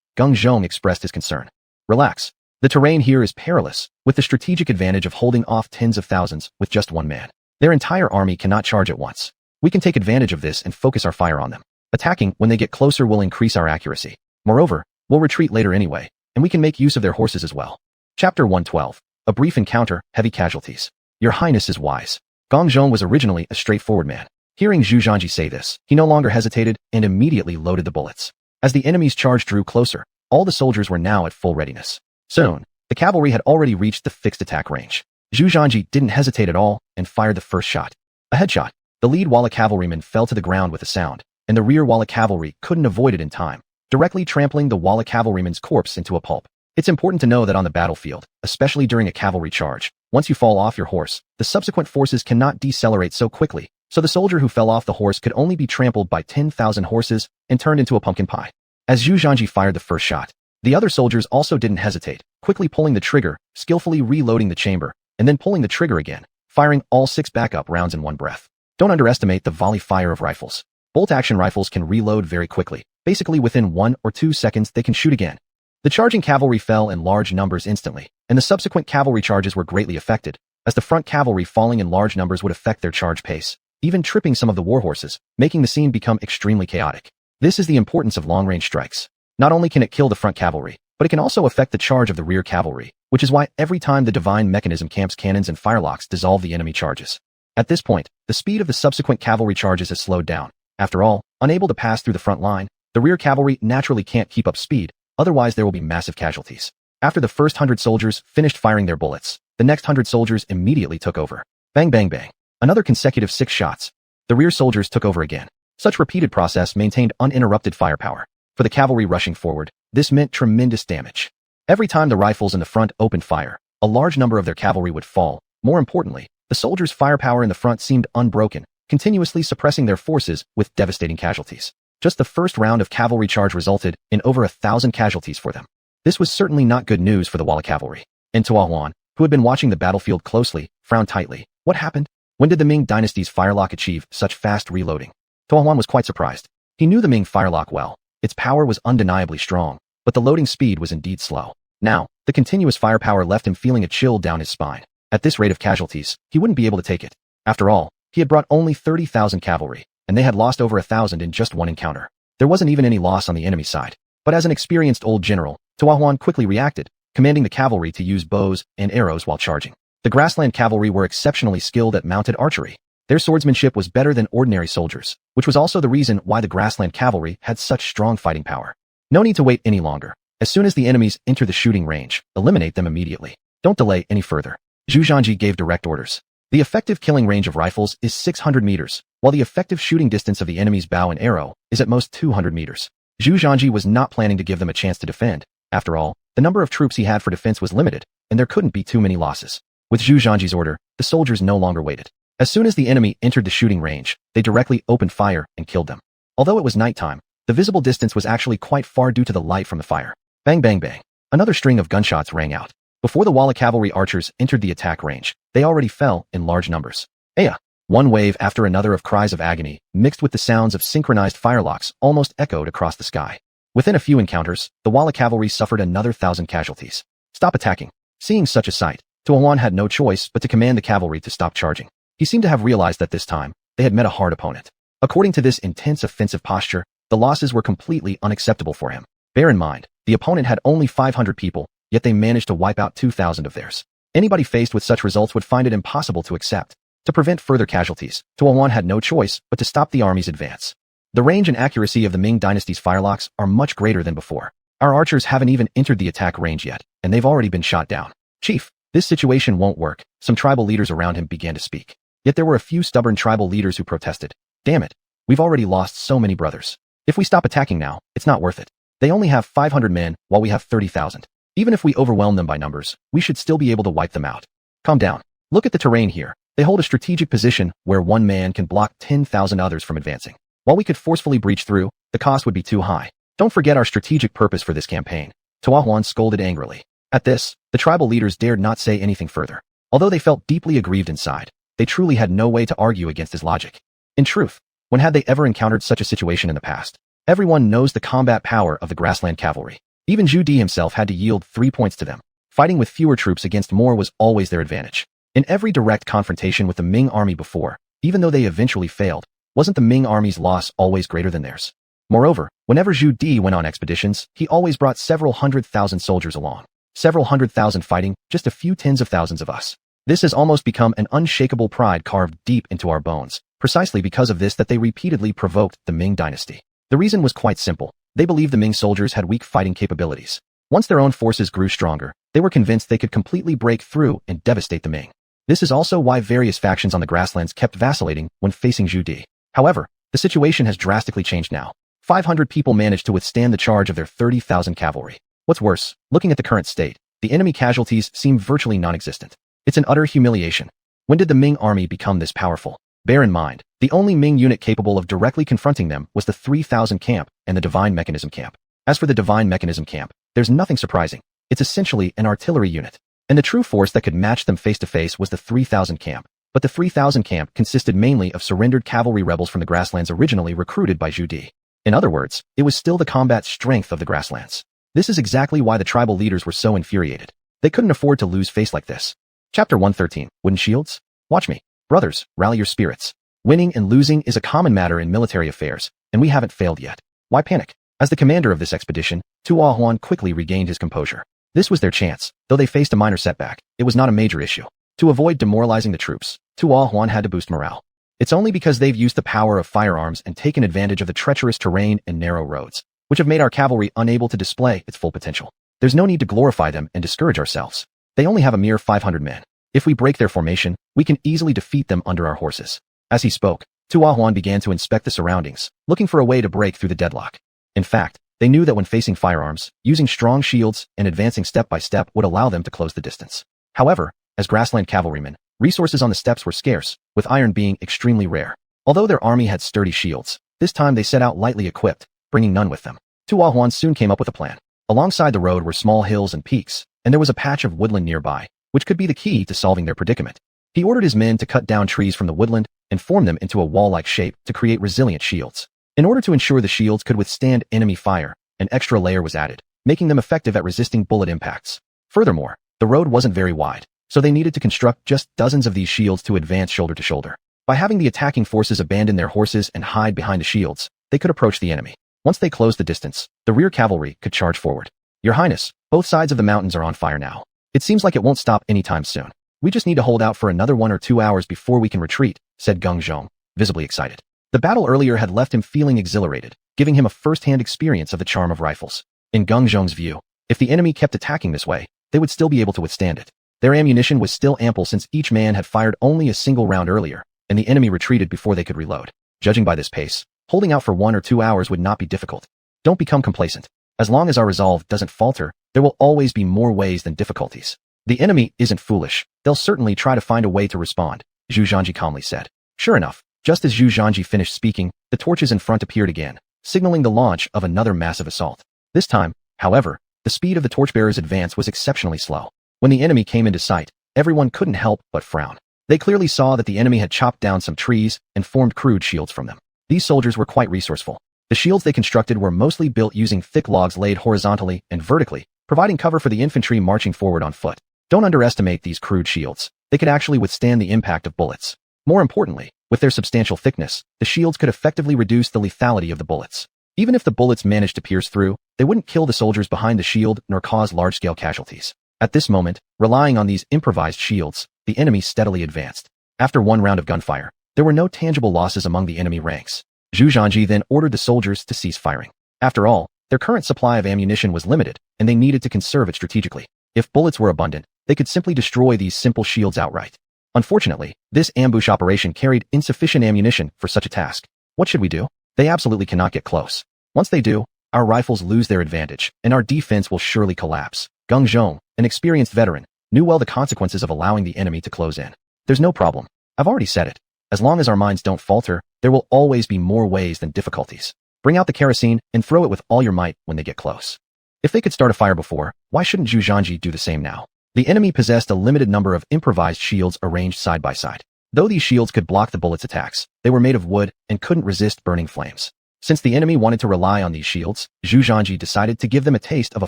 Geng Zhong expressed his concern. Relax. The terrain here is perilous, with the strategic advantage of holding off tens of thousands with just one man. Their entire army cannot charge at once. We can take advantage of this and focus our fire on them. Attacking when they get closer will increase our accuracy. Moreover, we'll retreat later anyway, and we can make use of their horses as well. Chapter 112. A brief encounter, heavy casualties. Your Highness is wise. Geng Zhong was originally a straightforward man. Hearing Zhu Zhanji say this, he no longer hesitated and immediately loaded the bullets. As the enemy's charge drew closer, all the soldiers were now at full readiness. Soon, the cavalry had already reached the fixed attack range. Zhu Zhanji didn't hesitate at all and fired the first shot. A headshot. The lead Walla cavalryman fell to the ground with a sound, and the rear Walla cavalry couldn't avoid it in time, directly trampling the Walla cavalryman's corpse into a pulp. It's important to know that on the battlefield, especially during a cavalry charge, once you fall off your horse, the subsequent forces cannot decelerate so quickly, so the soldier who fell off the horse could only be trampled by 10,000 horses and turned into a pumpkin pie. As Zhu Zhanji fired the first shot, the other soldiers also didn't hesitate, quickly pulling the trigger, skillfully reloading the chamber, and then pulling the trigger again, firing all 6 backup rounds in one breath. Don't underestimate the volley fire of rifles. Bolt-action rifles can reload very quickly. Basically within 1 or 2 seconds they can shoot again. The charging cavalry fell in large numbers instantly, and the subsequent cavalry charges were greatly affected, as the front cavalry falling in large numbers would affect their charge pace, even tripping some of the warhorses, making the scene become extremely chaotic. This is the importance of long-range strikes. Not only can it kill the front cavalry, but it can also affect the charge of the rear cavalry, which is why every time the divine mechanism camps cannons and firelocks dissolve the enemy charges. At this point, the speed of the subsequent cavalry charges has slowed down. After all, unable to pass through the front line, the rear cavalry naturally can't keep up speed, otherwise there will be massive casualties. After the first 100 soldiers finished firing their bullets, the next 100 soldiers immediately took over. Bang bang bang. Another consecutive 6 shots. The rear soldiers took over again. Such repeated process maintained uninterrupted firepower. For the cavalry rushing forward, this meant tremendous damage. Every time the rifles in the front opened fire, a large number of their cavalry would fall. More importantly, the soldiers' firepower in the front seemed unbroken, continuously suppressing their forces with devastating casualties. Just the first round of cavalry charge resulted in over 1,000 casualties for them. This was certainly not good news for the Walla cavalry. And xuanhuan, who had been watching the battlefield closely, frowned tightly. What happened? When did the Ming Dynasty's firelock achieve such fast reloading? Xuanhuan was quite surprised. He knew the Ming firelock well. Its power was undeniably strong, but the loading speed was indeed slow. Now, the continuous firepower left him feeling a chill down his spine. At this rate of casualties, he wouldn't be able to take it. After all, he had brought only 30,000 cavalry, and they had lost over 1,000 in just one encounter. There wasn't even any loss on the enemy side. But as an experienced old general, xuanhuan quickly reacted. commanding the cavalry to use bows and arrows while charging. The grassland cavalry were exceptionally skilled at mounted archery. Their swordsmanship was better than ordinary soldiers, which was also the reason why the grassland cavalry had such strong fighting power. No need to wait any longer. As soon as the enemies enter the shooting range, eliminate them immediately. Don't delay any further. Zhu Zhanji gave direct orders. The effective killing range of rifles is 600 meters, while the effective shooting distance of the enemy's bow and arrow is at most 200 meters. Zhu Zhanji was not planning to give them a chance to defend. After all, the number of troops he had for defense was limited, and there couldn't be too many losses. With Zhu Zhanji's order, the soldiers no longer waited. As soon as the enemy entered the shooting range, they directly opened fire and killed them. Although it was nighttime, the visible distance was actually quite far due to the light from the fire. Bang bang bang. Another string of gunshots rang out. Before the Walla cavalry archers entered the attack range, they already fell in large numbers. Aya! One wave after another of cries of agony, mixed with the sounds of synchronized firelocks, almost echoed across the sky. Within a few encounters, the Walla cavalry suffered another 1,000 casualties. Stop attacking. Seeing such a sight, xuanhuan had no choice but to command the cavalry to stop charging. He seemed to have realized that this time, they had met a hard opponent. According to this intense offensive posture, the losses were completely unacceptable for him. Bear in mind, the opponent had only 500 people, yet they managed to wipe out 2,000 of theirs. Anybody faced with such results would find it impossible to accept. To prevent further casualties, xuanhuan had no choice but to stop the army's advance. The range and accuracy of the Ming Dynasty's firelocks are much greater than before. Our archers haven't even entered the attack range yet, and they've already been shot down. Chief, this situation won't work. Some tribal leaders around him began to speak. Yet there were a few stubborn tribal leaders who protested. Damn it, we've already lost so many brothers. If we stop attacking now, it's not worth it. They only have 500 men, while we have 30,000. Even if we overwhelm them by numbers, we should still be able to wipe them out. Calm down. Look at the terrain here. They hold a strategic position where one man can block 10,000 others from advancing. While we could forcefully breach through, the cost would be too high. Don't forget our strategic purpose for this campaign. xuanhuan scolded angrily. At this, the tribal leaders dared not say anything further. Although they felt deeply aggrieved inside, they truly had no way to argue against his logic. In truth, when had they ever encountered such a situation in the past? Everyone knows the combat power of the grassland cavalry. Even Zhu Di himself had to yield 3 points to them. Fighting with fewer troops against more was always their advantage. In every direct confrontation with the Ming army before, even though they eventually failed, wasn't the Ming army's loss always greater than theirs? Moreover, whenever Zhu Di went on expeditions, he always brought several 100,000 soldiers along. Several 100,000 fighting just a few tens of thousands of us. This has almost become an unshakable pride carved deep into our bones, precisely because of this that they repeatedly provoked the Ming dynasty. The reason was quite simple. They believed the Ming soldiers had weak fighting capabilities. Once their own forces grew stronger, they were convinced they could completely break through and devastate the Ming. This is also why various factions on the grasslands kept vacillating when facing Zhu Di. However, the situation has drastically changed now. 500 people managed to withstand the charge of their 30,000 cavalry. What's worse, looking at the current state, the enemy casualties seem virtually non-existent. It's an utter humiliation. When did the Ming army become this powerful? Bear in mind, the only Ming unit capable of directly confronting them was the 3,000 camp and the Divine Mechanism camp. As for the Divine Mechanism camp, there's nothing surprising. It's essentially an artillery unit. And the true force that could match them face-to-face was the 3,000 camp. But the 3,000 camp consisted mainly of surrendered cavalry rebels from the grasslands originally recruited by Zhu Di. In other words, it was still the combat strength of the grasslands. This is exactly why the tribal leaders were so infuriated. They couldn't afford to lose face like this. Chapter 113, Wooden Shields? Watch me. Brothers, rally your spirits. Winning and losing is a common matter in military affairs, and we haven't failed yet. Why panic? As the commander of this expedition, xuanhuan quickly regained his composure. This was their chance. Though they faced a minor setback, it was not a major issue. To avoid demoralizing the troops, xuanhuan had to boost morale. It's only because they've used the power of firearms and taken advantage of the treacherous terrain and narrow roads, which have made our cavalry unable to display its full potential. There's no need to glorify them and discourage ourselves. They only have a mere 500 men. If we break their formation, we can easily defeat them under our horses. As he spoke, xuanhuan began to inspect the surroundings, looking for a way to break through the deadlock. In fact, they knew that when facing firearms, using strong shields and advancing step by step would allow them to close the distance. However, as grassland cavalrymen, resources on the steppes were scarce, with iron being extremely rare. Although their army had sturdy shields, this time they set out lightly equipped, bringing none with them. xuanhuan soon came up with a plan. Alongside the road were small hills and peaks, and there was a patch of woodland nearby, which could be the key to solving their predicament. He ordered his men to cut down trees from the woodland and form them into a wall-like shape to create resilient shields. In order to ensure the shields could withstand enemy fire, an extra layer was added, making them effective at resisting bullet impacts. Furthermore, the road wasn't very wide, so they needed to construct just dozens of these shields to advance shoulder to shoulder. By having the attacking forces abandon their horses and hide behind the shields, they could approach the enemy. Once they closed the distance, the rear cavalry could charge forward. Your Highness, both sides of the mountains are on fire now. It seems like it won't stop anytime soon. We just need to hold out for another 1 or 2 hours before we can retreat, said Geng Zhong, visibly excited. The battle earlier had left him feeling exhilarated, giving him a first-hand experience of the charm of rifles. In Geng Zhong's view, if the enemy kept attacking this way, they would still be able to withstand it. Their ammunition was still ample since each man had fired only a single round earlier, and the enemy retreated before they could reload. Judging by this pace, holding out for 1 or 2 hours would not be difficult. Don't become complacent. As long as our resolve doesn't falter, there will always be more ways than difficulties. The enemy isn't foolish. They'll certainly try to find a way to respond, Zhu Zhanji calmly said. Sure enough, just as Zhu Zhanji finished speaking, the torches in front appeared again, signaling the launch of another massive assault. This time, however, the speed of the torchbearers' advance was exceptionally slow. When the enemy came into sight, everyone couldn't help but frown. They clearly saw that the enemy had chopped down some trees and formed crude shields from them. These soldiers were quite resourceful. The shields they constructed were mostly built using thick logs laid horizontally and vertically, providing cover for the infantry marching forward on foot. Don't underestimate these crude shields. They could actually withstand the impact of bullets. More importantly, with their substantial thickness, the shields could effectively reduce the lethality of the bullets. Even if the bullets managed to pierce through, they wouldn't kill the soldiers behind the shield nor cause large-scale casualties. At this moment, relying on these improvised shields, the enemy steadily advanced. After 1 round of gunfire, there were no tangible losses among the enemy ranks. Zhu Zhanji then ordered the soldiers to cease firing. After all, their current supply of ammunition was limited, and they needed to conserve it strategically. If bullets were abundant, they could simply destroy these simple shields outright. Unfortunately, this ambush operation carried insufficient ammunition for such a task. What should we do? They absolutely cannot get close. Once they do, our rifles lose their advantage, and our defense will surely collapse. Geng Zhong, an experienced veteran, knew well the consequences of allowing the enemy to close in. There's no problem. I've already said it. As long as our minds don't falter, there will always be more ways than difficulties. Bring out the kerosene and throw it with all your might when they get close. If they could start a fire before, why shouldn't Zhu Zhanji do the same now? The enemy possessed a limited number of improvised shields arranged side by side. Though these shields could block the bullets' attacks, they were made of wood and couldn't resist burning flames. Since the enemy wanted to rely on these shields, Zhu Zhanji decided to give them a taste of a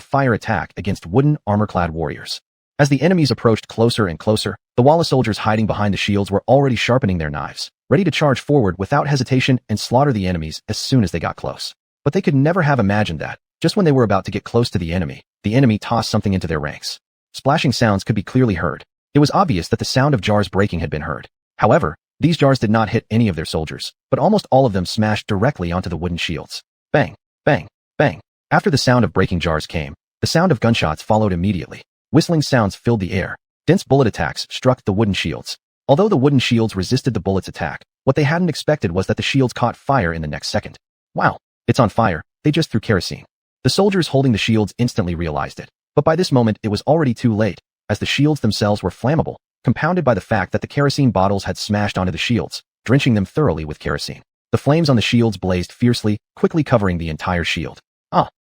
fire attack against wooden, armor-clad warriors. As the enemies approached closer and closer, the Walla soldiers hiding behind the shields were already sharpening their knives, ready to charge forward without hesitation and slaughter the enemies as soon as they got close. But they could never have imagined that, just when they were about to get close to the enemy tossed something into their ranks. Splashing sounds could be clearly heard. It was obvious that the sound of jars breaking had been heard. However, these jars did not hit any of their soldiers, but almost all of them smashed directly onto the wooden shields. Bang, bang, bang. After the sound of breaking jars came, the sound of gunshots followed immediately. Whistling sounds filled the air. Dense bullet attacks struck the wooden shields. Although the wooden shields resisted the bullets' attack, what they hadn't expected was that the shields caught fire in the next second. Wow, it's on fire. They just threw kerosene. The soldiers holding the shields instantly realized it. But by this moment it was already too late, as the shields themselves were flammable, compounded by the fact that the kerosene bottles had smashed onto the shields, drenching them thoroughly with kerosene. The flames on the shields blazed fiercely, quickly covering the entire shield.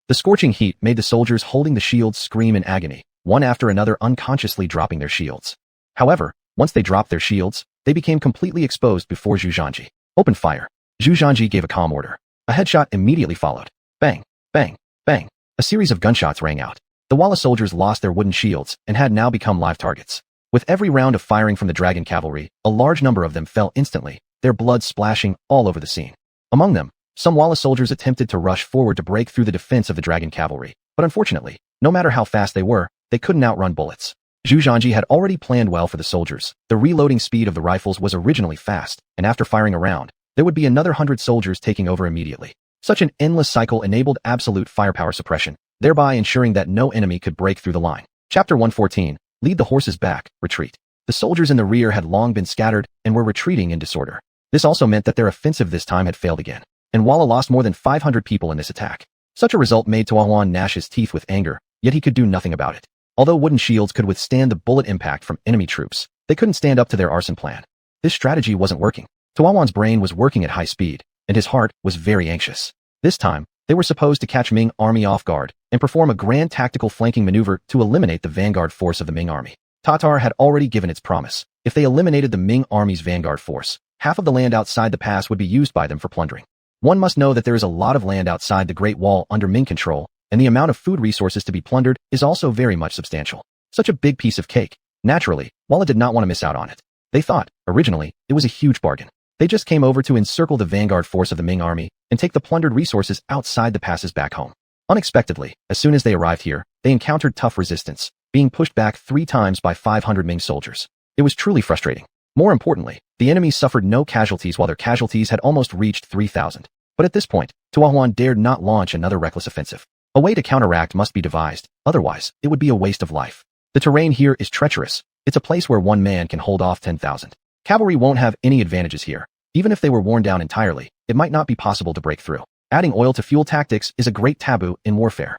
The scorching heat made the soldiers holding the shields scream in agony, one after another unconsciously dropping their shields. However, once they dropped their shields, they became completely exposed before Zhu Zhanji. Open fire. Zhu Zhanji gave a calm order. A headshot immediately followed. Bang, bang, bang. A series of gunshots rang out. The Walla soldiers lost their wooden shields and had now become live targets. With every round of firing from the dragon cavalry, a large number of them fell instantly, their blood splashing all over the scene. Among them, some Walla soldiers attempted to rush forward to break through the defense of the dragon cavalry, but unfortunately, no matter how fast they were, they couldn't outrun bullets. Zhu Zhanji had already planned well for the soldiers. The reloading speed of the rifles was originally fast, and after firing a round, there would be another 100 soldiers taking over immediately. Such an endless cycle enabled absolute firepower suppression, thereby ensuring that no enemy could break through the line. Chapter 114, Lead the horses back, retreat. The soldiers in the rear had long been scattered and were retreating in disorder. This also meant that their offensive this time had failed again, and Walla lost more than 500 people in this attack. Such a result made xuanhuan gnash his teeth with anger, yet he could do nothing about it. Although wooden shields could withstand the bullet impact from enemy troops, they couldn't stand up to their arson plan. This strategy wasn't working. xuanhuan's brain was working at high speed, and his heart was very anxious. This time, they were supposed to catch Ming army off guard and perform a grand tactical flanking maneuver to eliminate the vanguard force of the Ming army. Tatar had already given its promise. If they eliminated the Ming army's vanguard force, half of the land outside the pass would be used by them for plundering. One must know that there is a lot of land outside the Great Wall under Ming control, and the amount of food resources to be plundered is also very much substantial. Such a big piece of cake. Naturally, Walla did not want to miss out on it. They thought, originally, it was a huge bargain. They just came over to encircle the vanguard force of the Ming army and take the plundered resources outside the passes back home. Unexpectedly, as soon as they arrived here, they encountered tough resistance, being pushed back 3 times by 500 Ming soldiers. It was truly frustrating. More importantly, the enemies suffered no casualties while their casualties had almost reached 3,000. But at this point, xuanhuan dared not launch another reckless offensive. A way to counteract must be devised, otherwise, it would be a waste of life. The terrain here is treacherous. It's a place where one man can hold off 10,000. Cavalry won't have any advantages here. Even if they were worn down entirely, it might not be possible to break through. Adding oil to fuel tactics is a great taboo in warfare.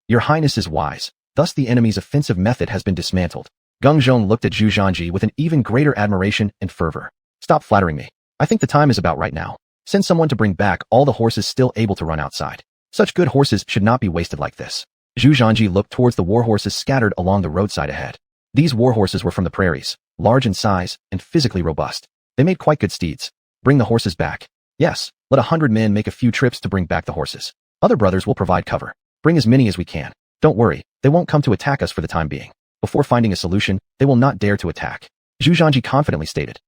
Your Highness is wise. Thus the enemy's offensive method has been dismantled. Geng Zhong looked at Zhu Zhanji with an even greater admiration and fervor. Stop flattering me. I think the time is about right now. Send someone to bring back all the horses still able to run outside. Such good horses should not be wasted like this. Zhu Zhanji looked towards the war horses scattered along the roadside ahead. These war horses were from the prairies, large in size and physically robust. They made quite good steeds. Bring the horses back. Yes, let 100 men make a few trips to bring back the horses. Other brothers will provide cover. Bring as many as we can. Don't worry, they won't come to attack us for the time being. Before finding a solution, they will not dare to attack. Zhu Zhanji confidently stated.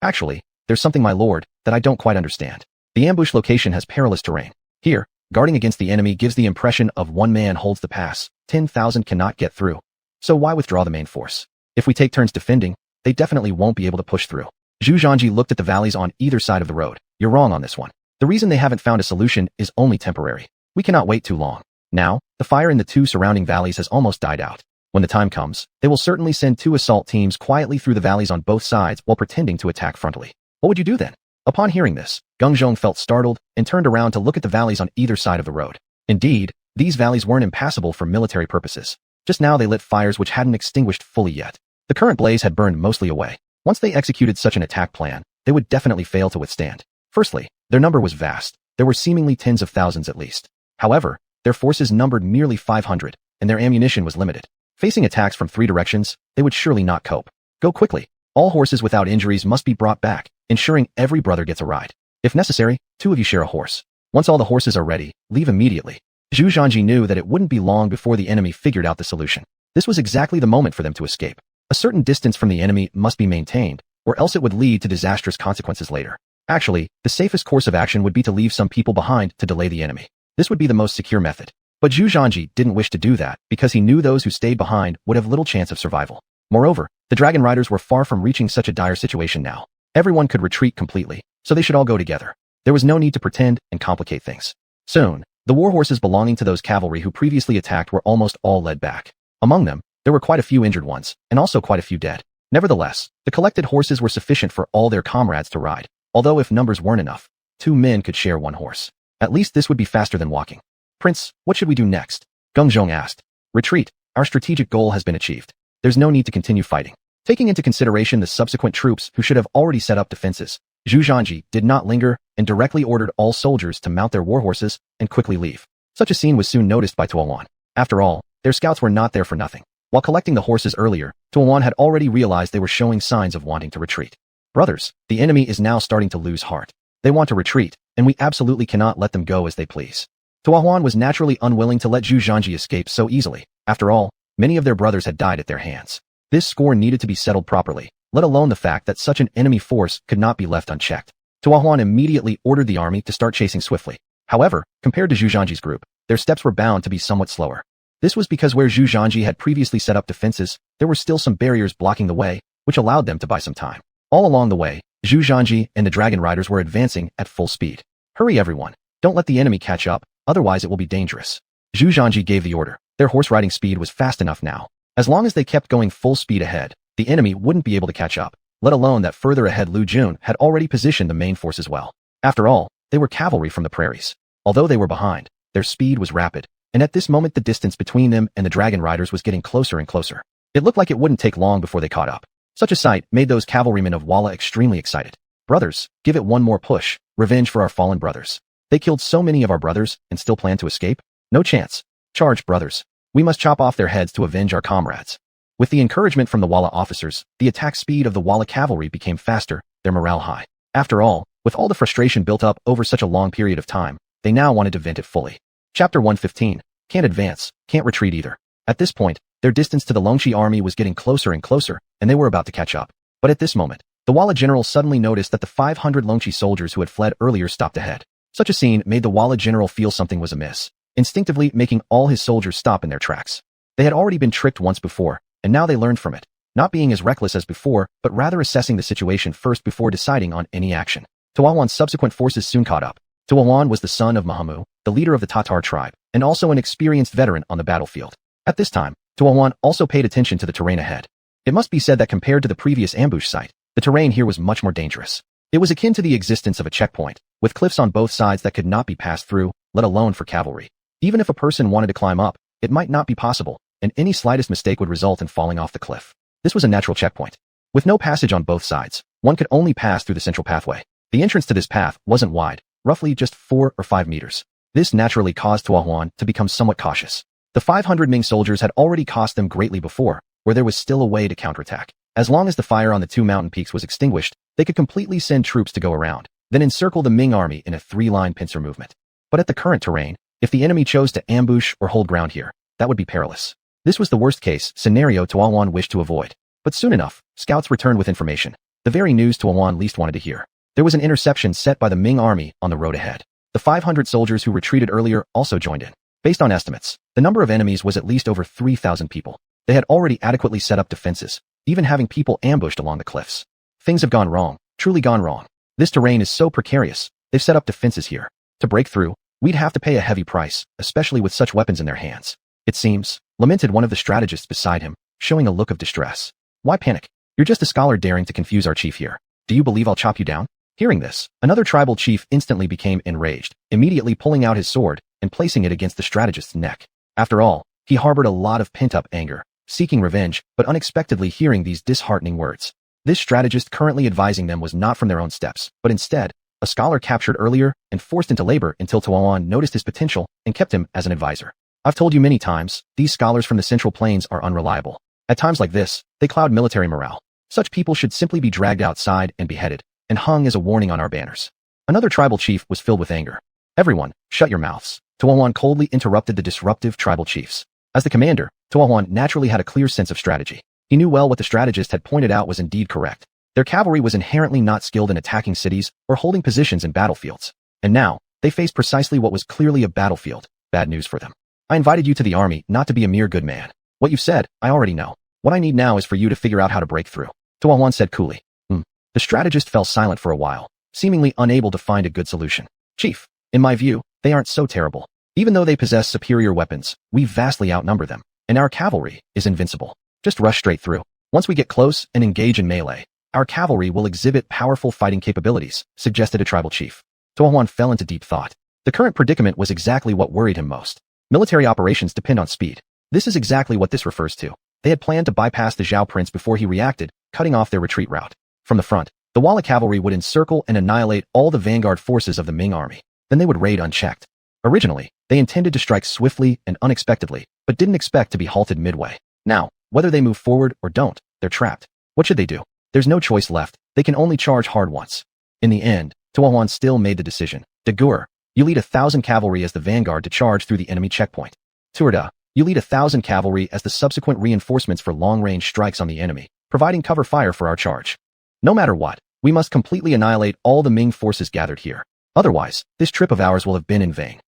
Actually, there's something, my lord, that I don't quite understand. The ambush location has perilous terrain. Here, guarding against the enemy gives the impression of one man holds the pass. 10,000 cannot get through. So why withdraw the main force? If we take turns defending, they definitely won't be able to push through. Zhu Zhanji looked at the valleys on either side of the road. You're wrong on this one. The reason they haven't found a solution is only temporary. We cannot wait too long. Now, the fire in the 2 surrounding valleys has almost died out. When the time comes, they will certainly send 2 assault teams quietly through the valleys on both sides while pretending to attack frontally. What would you do then? Upon hearing this, Geng Zhong felt startled and turned around to look at the valleys on either side of the road. Indeed, these valleys weren't impassable for military purposes. Just now they lit fires which hadn't extinguished fully yet. The current blaze had burned mostly away. Once they executed such an attack plan, they would definitely fail to withstand. Firstly, their number was vast. There were seemingly tens of thousands at least. However, their forces numbered merely 500, and their ammunition was limited. Facing attacks from 3 directions, they would surely not cope. Go quickly. All horses without injuries must be brought back, ensuring every brother gets a ride. If necessary, 2 of you share a horse. Once all the horses are ready, leave immediately. Zhu Zhanji knew that it wouldn't be long before the enemy figured out the solution. This was exactly the moment for them to escape. A certain distance from the enemy must be maintained, or else it would lead to disastrous consequences later. Actually, the safest course of action would be to leave some people behind to delay the enemy. This would be the most secure method. But Zhu Zhanji didn't wish to do that because he knew those who stayed behind would have little chance of survival. Moreover, the dragon riders were far from reaching such a dire situation now. Everyone could retreat completely, so they should all go together. There was no need to pretend and complicate things. Soon, the war horses belonging to those cavalry who previously attacked were almost all led back. Among them, there were quite a few injured ones, and also quite a few dead. Nevertheless, the collected horses were sufficient for all their comrades to ride. Although if numbers weren't enough, 2 men could share 1 horse. At least this would be faster than walking. Prince, what should we do next? Geng Zhong asked. Retreat. Our strategic goal has been achieved. There's no need to continue fighting. Taking into consideration the subsequent troops who should have already set up defenses, Zhu Zhanji did not linger and directly ordered all soldiers to mount their war horses and quickly leave. Such a scene was soon noticed by xuanhuan. After all, their scouts were not there for nothing. While collecting the horses earlier, xuanhuan had already realized they were showing signs of wanting to retreat. Brothers, the enemy is now starting to lose heart. They want to retreat, and we absolutely cannot let them go as they please. xuanhuan was naturally unwilling to let Zhu Zhanji escape so easily. After all, many of their brothers had died at their hands. This score needed to be settled properly, let alone the fact that such an enemy force could not be left unchecked. xuanhuan immediately ordered the army to start chasing swiftly. However, compared to Zhu Zhanji's group, their steps were bound to be somewhat slower. This was because where Zhu Zhanji had previously set up defenses, there were still some barriers blocking the way, which allowed them to buy some time. All along the way, Zhu Zhanji and the dragon riders were advancing at full speed. Hurry everyone, don't let the enemy catch up, otherwise it will be dangerous. Zhu Zhanji gave the order. Their horse riding speed was fast enough now. As long as they kept going full speed ahead, the enemy wouldn't be able to catch up, let alone that further ahead Lu Jun had already positioned the main force as well. After all, they were cavalry from the prairies. Although they were behind, their speed was rapid, and at this moment the distance between them and the dragon riders was getting closer and closer. It looked like it wouldn't take long before they caught up. Such a sight made those cavalrymen of Walla extremely excited. Brothers, give it one more push, revenge for our fallen brothers. They killed so many of our brothers and still plan to escape? No chance. Charge, brothers. We must chop off their heads to avenge our comrades. With the encouragement from the Walla officers, the attack speed of the Walla cavalry became faster, their morale high. After all, with all the frustration built up over such a long period of time, they now wanted to vent it fully. Chapter 115. Can't advance, can't retreat either. At this point, their distance to the Longqi army was getting closer and closer, and they were about to catch up. But at this moment, the Walla general suddenly noticed that the 500 Longqi soldiers who had fled earlier stopped ahead. Such a scene made the Walla general feel something was amiss. instinctively making all his soldiers stop in their tracks. They had already been tricked once before, and now they learned from it, not being as reckless as before, but rather assessing the situation first before deciding on any action. Xuanhuan's subsequent forces soon caught up. Xuanhuan was the son of Mahamu, the leader of the Tatar tribe, and also an experienced veteran on the battlefield. At this time, Xuanhuan also paid attention to the terrain ahead. It must be said that compared to the previous ambush site, the terrain here was much more dangerous. It was akin to the existence of a checkpoint, with cliffs on both sides that could not be passed through, let alone for cavalry. Even if a person wanted to climb up, it might not be possible, and any slightest mistake would result in falling off the cliff. This was a natural checkpoint. With no passage on both sides, one could only pass through the central pathway. The entrance to this path wasn't wide, roughly just 4 or 5 meters. This naturally caused Xuanhuan to become somewhat cautious. The 500 Ming soldiers had already cost them greatly before, where there was still a way to counterattack. As long as the fire on the 2 mountain peaks was extinguished, they could completely send troops to go around, then encircle the Ming army in a 3-line pincer movement. But at the current terrain, if the enemy chose to ambush or hold ground here, that would be perilous. This was the worst-case scenario Xuanhuan wished to avoid. But soon enough, scouts returned with information, the very news Xuanhuan least wanted to hear. There was an interception set by the Ming army on the road ahead. The 500 soldiers who retreated earlier also joined in. Based on estimates, the number of enemies was at least over 3,000 people. They had already adequately set up defenses, even having people ambushed along the cliffs. Things have gone wrong, truly gone wrong. This terrain is so precarious, they've set up defenses here. To break through, we'd have to pay a heavy price, especially with such weapons in their hands. It seems, lamented one of the strategists beside him, showing a look of distress. Why panic? You're just a scholar daring to confuse our chief here. Do you believe I'll chop you down? Hearing this, another tribal chief instantly became enraged, immediately pulling out his sword and placing it against the strategist's neck. After all, he harbored a lot of pent-up anger, seeking revenge, but unexpectedly hearing these disheartening words. This strategist currently advising them was not from their own steps, but instead, a scholar captured earlier and forced into labor until Xuanhuan noticed his potential and kept him as an advisor. I've told you many times, these scholars from the Central Plains are unreliable. At times like this, they cloud military morale. Such people should simply be dragged outside and beheaded, and hung as a warning on our banners. Another tribal chief was filled with anger. Everyone, shut your mouths. Xuanhuan coldly interrupted the disruptive tribal chiefs. As the commander, Xuanhuan naturally had a clear sense of strategy. He knew well what the strategist had pointed out was indeed correct. Their cavalry was inherently not skilled in attacking cities or holding positions in battlefields. And now, they faced precisely what was clearly a battlefield. Bad news for them. I invited you to the army not to be a mere good man. What you've said, I already know. What I need now is for you to figure out how to break through. Xuanhuan said coolly. The strategist fell silent for a while, seemingly unable to find a good solution. Chief, in my view, they aren't so terrible. Even though they possess superior weapons, we vastly outnumber them, and our cavalry is invincible. Just rush straight through. Once we get close and engage in melee, our cavalry will exhibit powerful fighting capabilities, suggested a tribal chief. Xuanhuan fell into deep thought. The current predicament was exactly what worried him most. Military operations depend on speed. This is exactly what this refers to. They had planned to bypass the Zhao prince before he reacted, cutting off their retreat route. From the front, the Walla cavalry would encircle and annihilate all the vanguard forces of the Ming army. Then they would raid unchecked. Originally, they intended to strike swiftly and unexpectedly, but didn't expect to be halted midway. Now, whether they move forward or don't, they're trapped. What should they do? There's no choice left. They can only charge hard once. In the end, Xuanhuan still made the decision. De Gur, you lead 1,000 cavalry as the vanguard to charge through the enemy checkpoint. Tuerda, you lead 1,000 cavalry as the subsequent reinforcements for long-range strikes on the enemy, providing cover fire for our charge. No matter what, we must completely annihilate all the Ming forces gathered here. Otherwise, this trip of ours will have been in vain.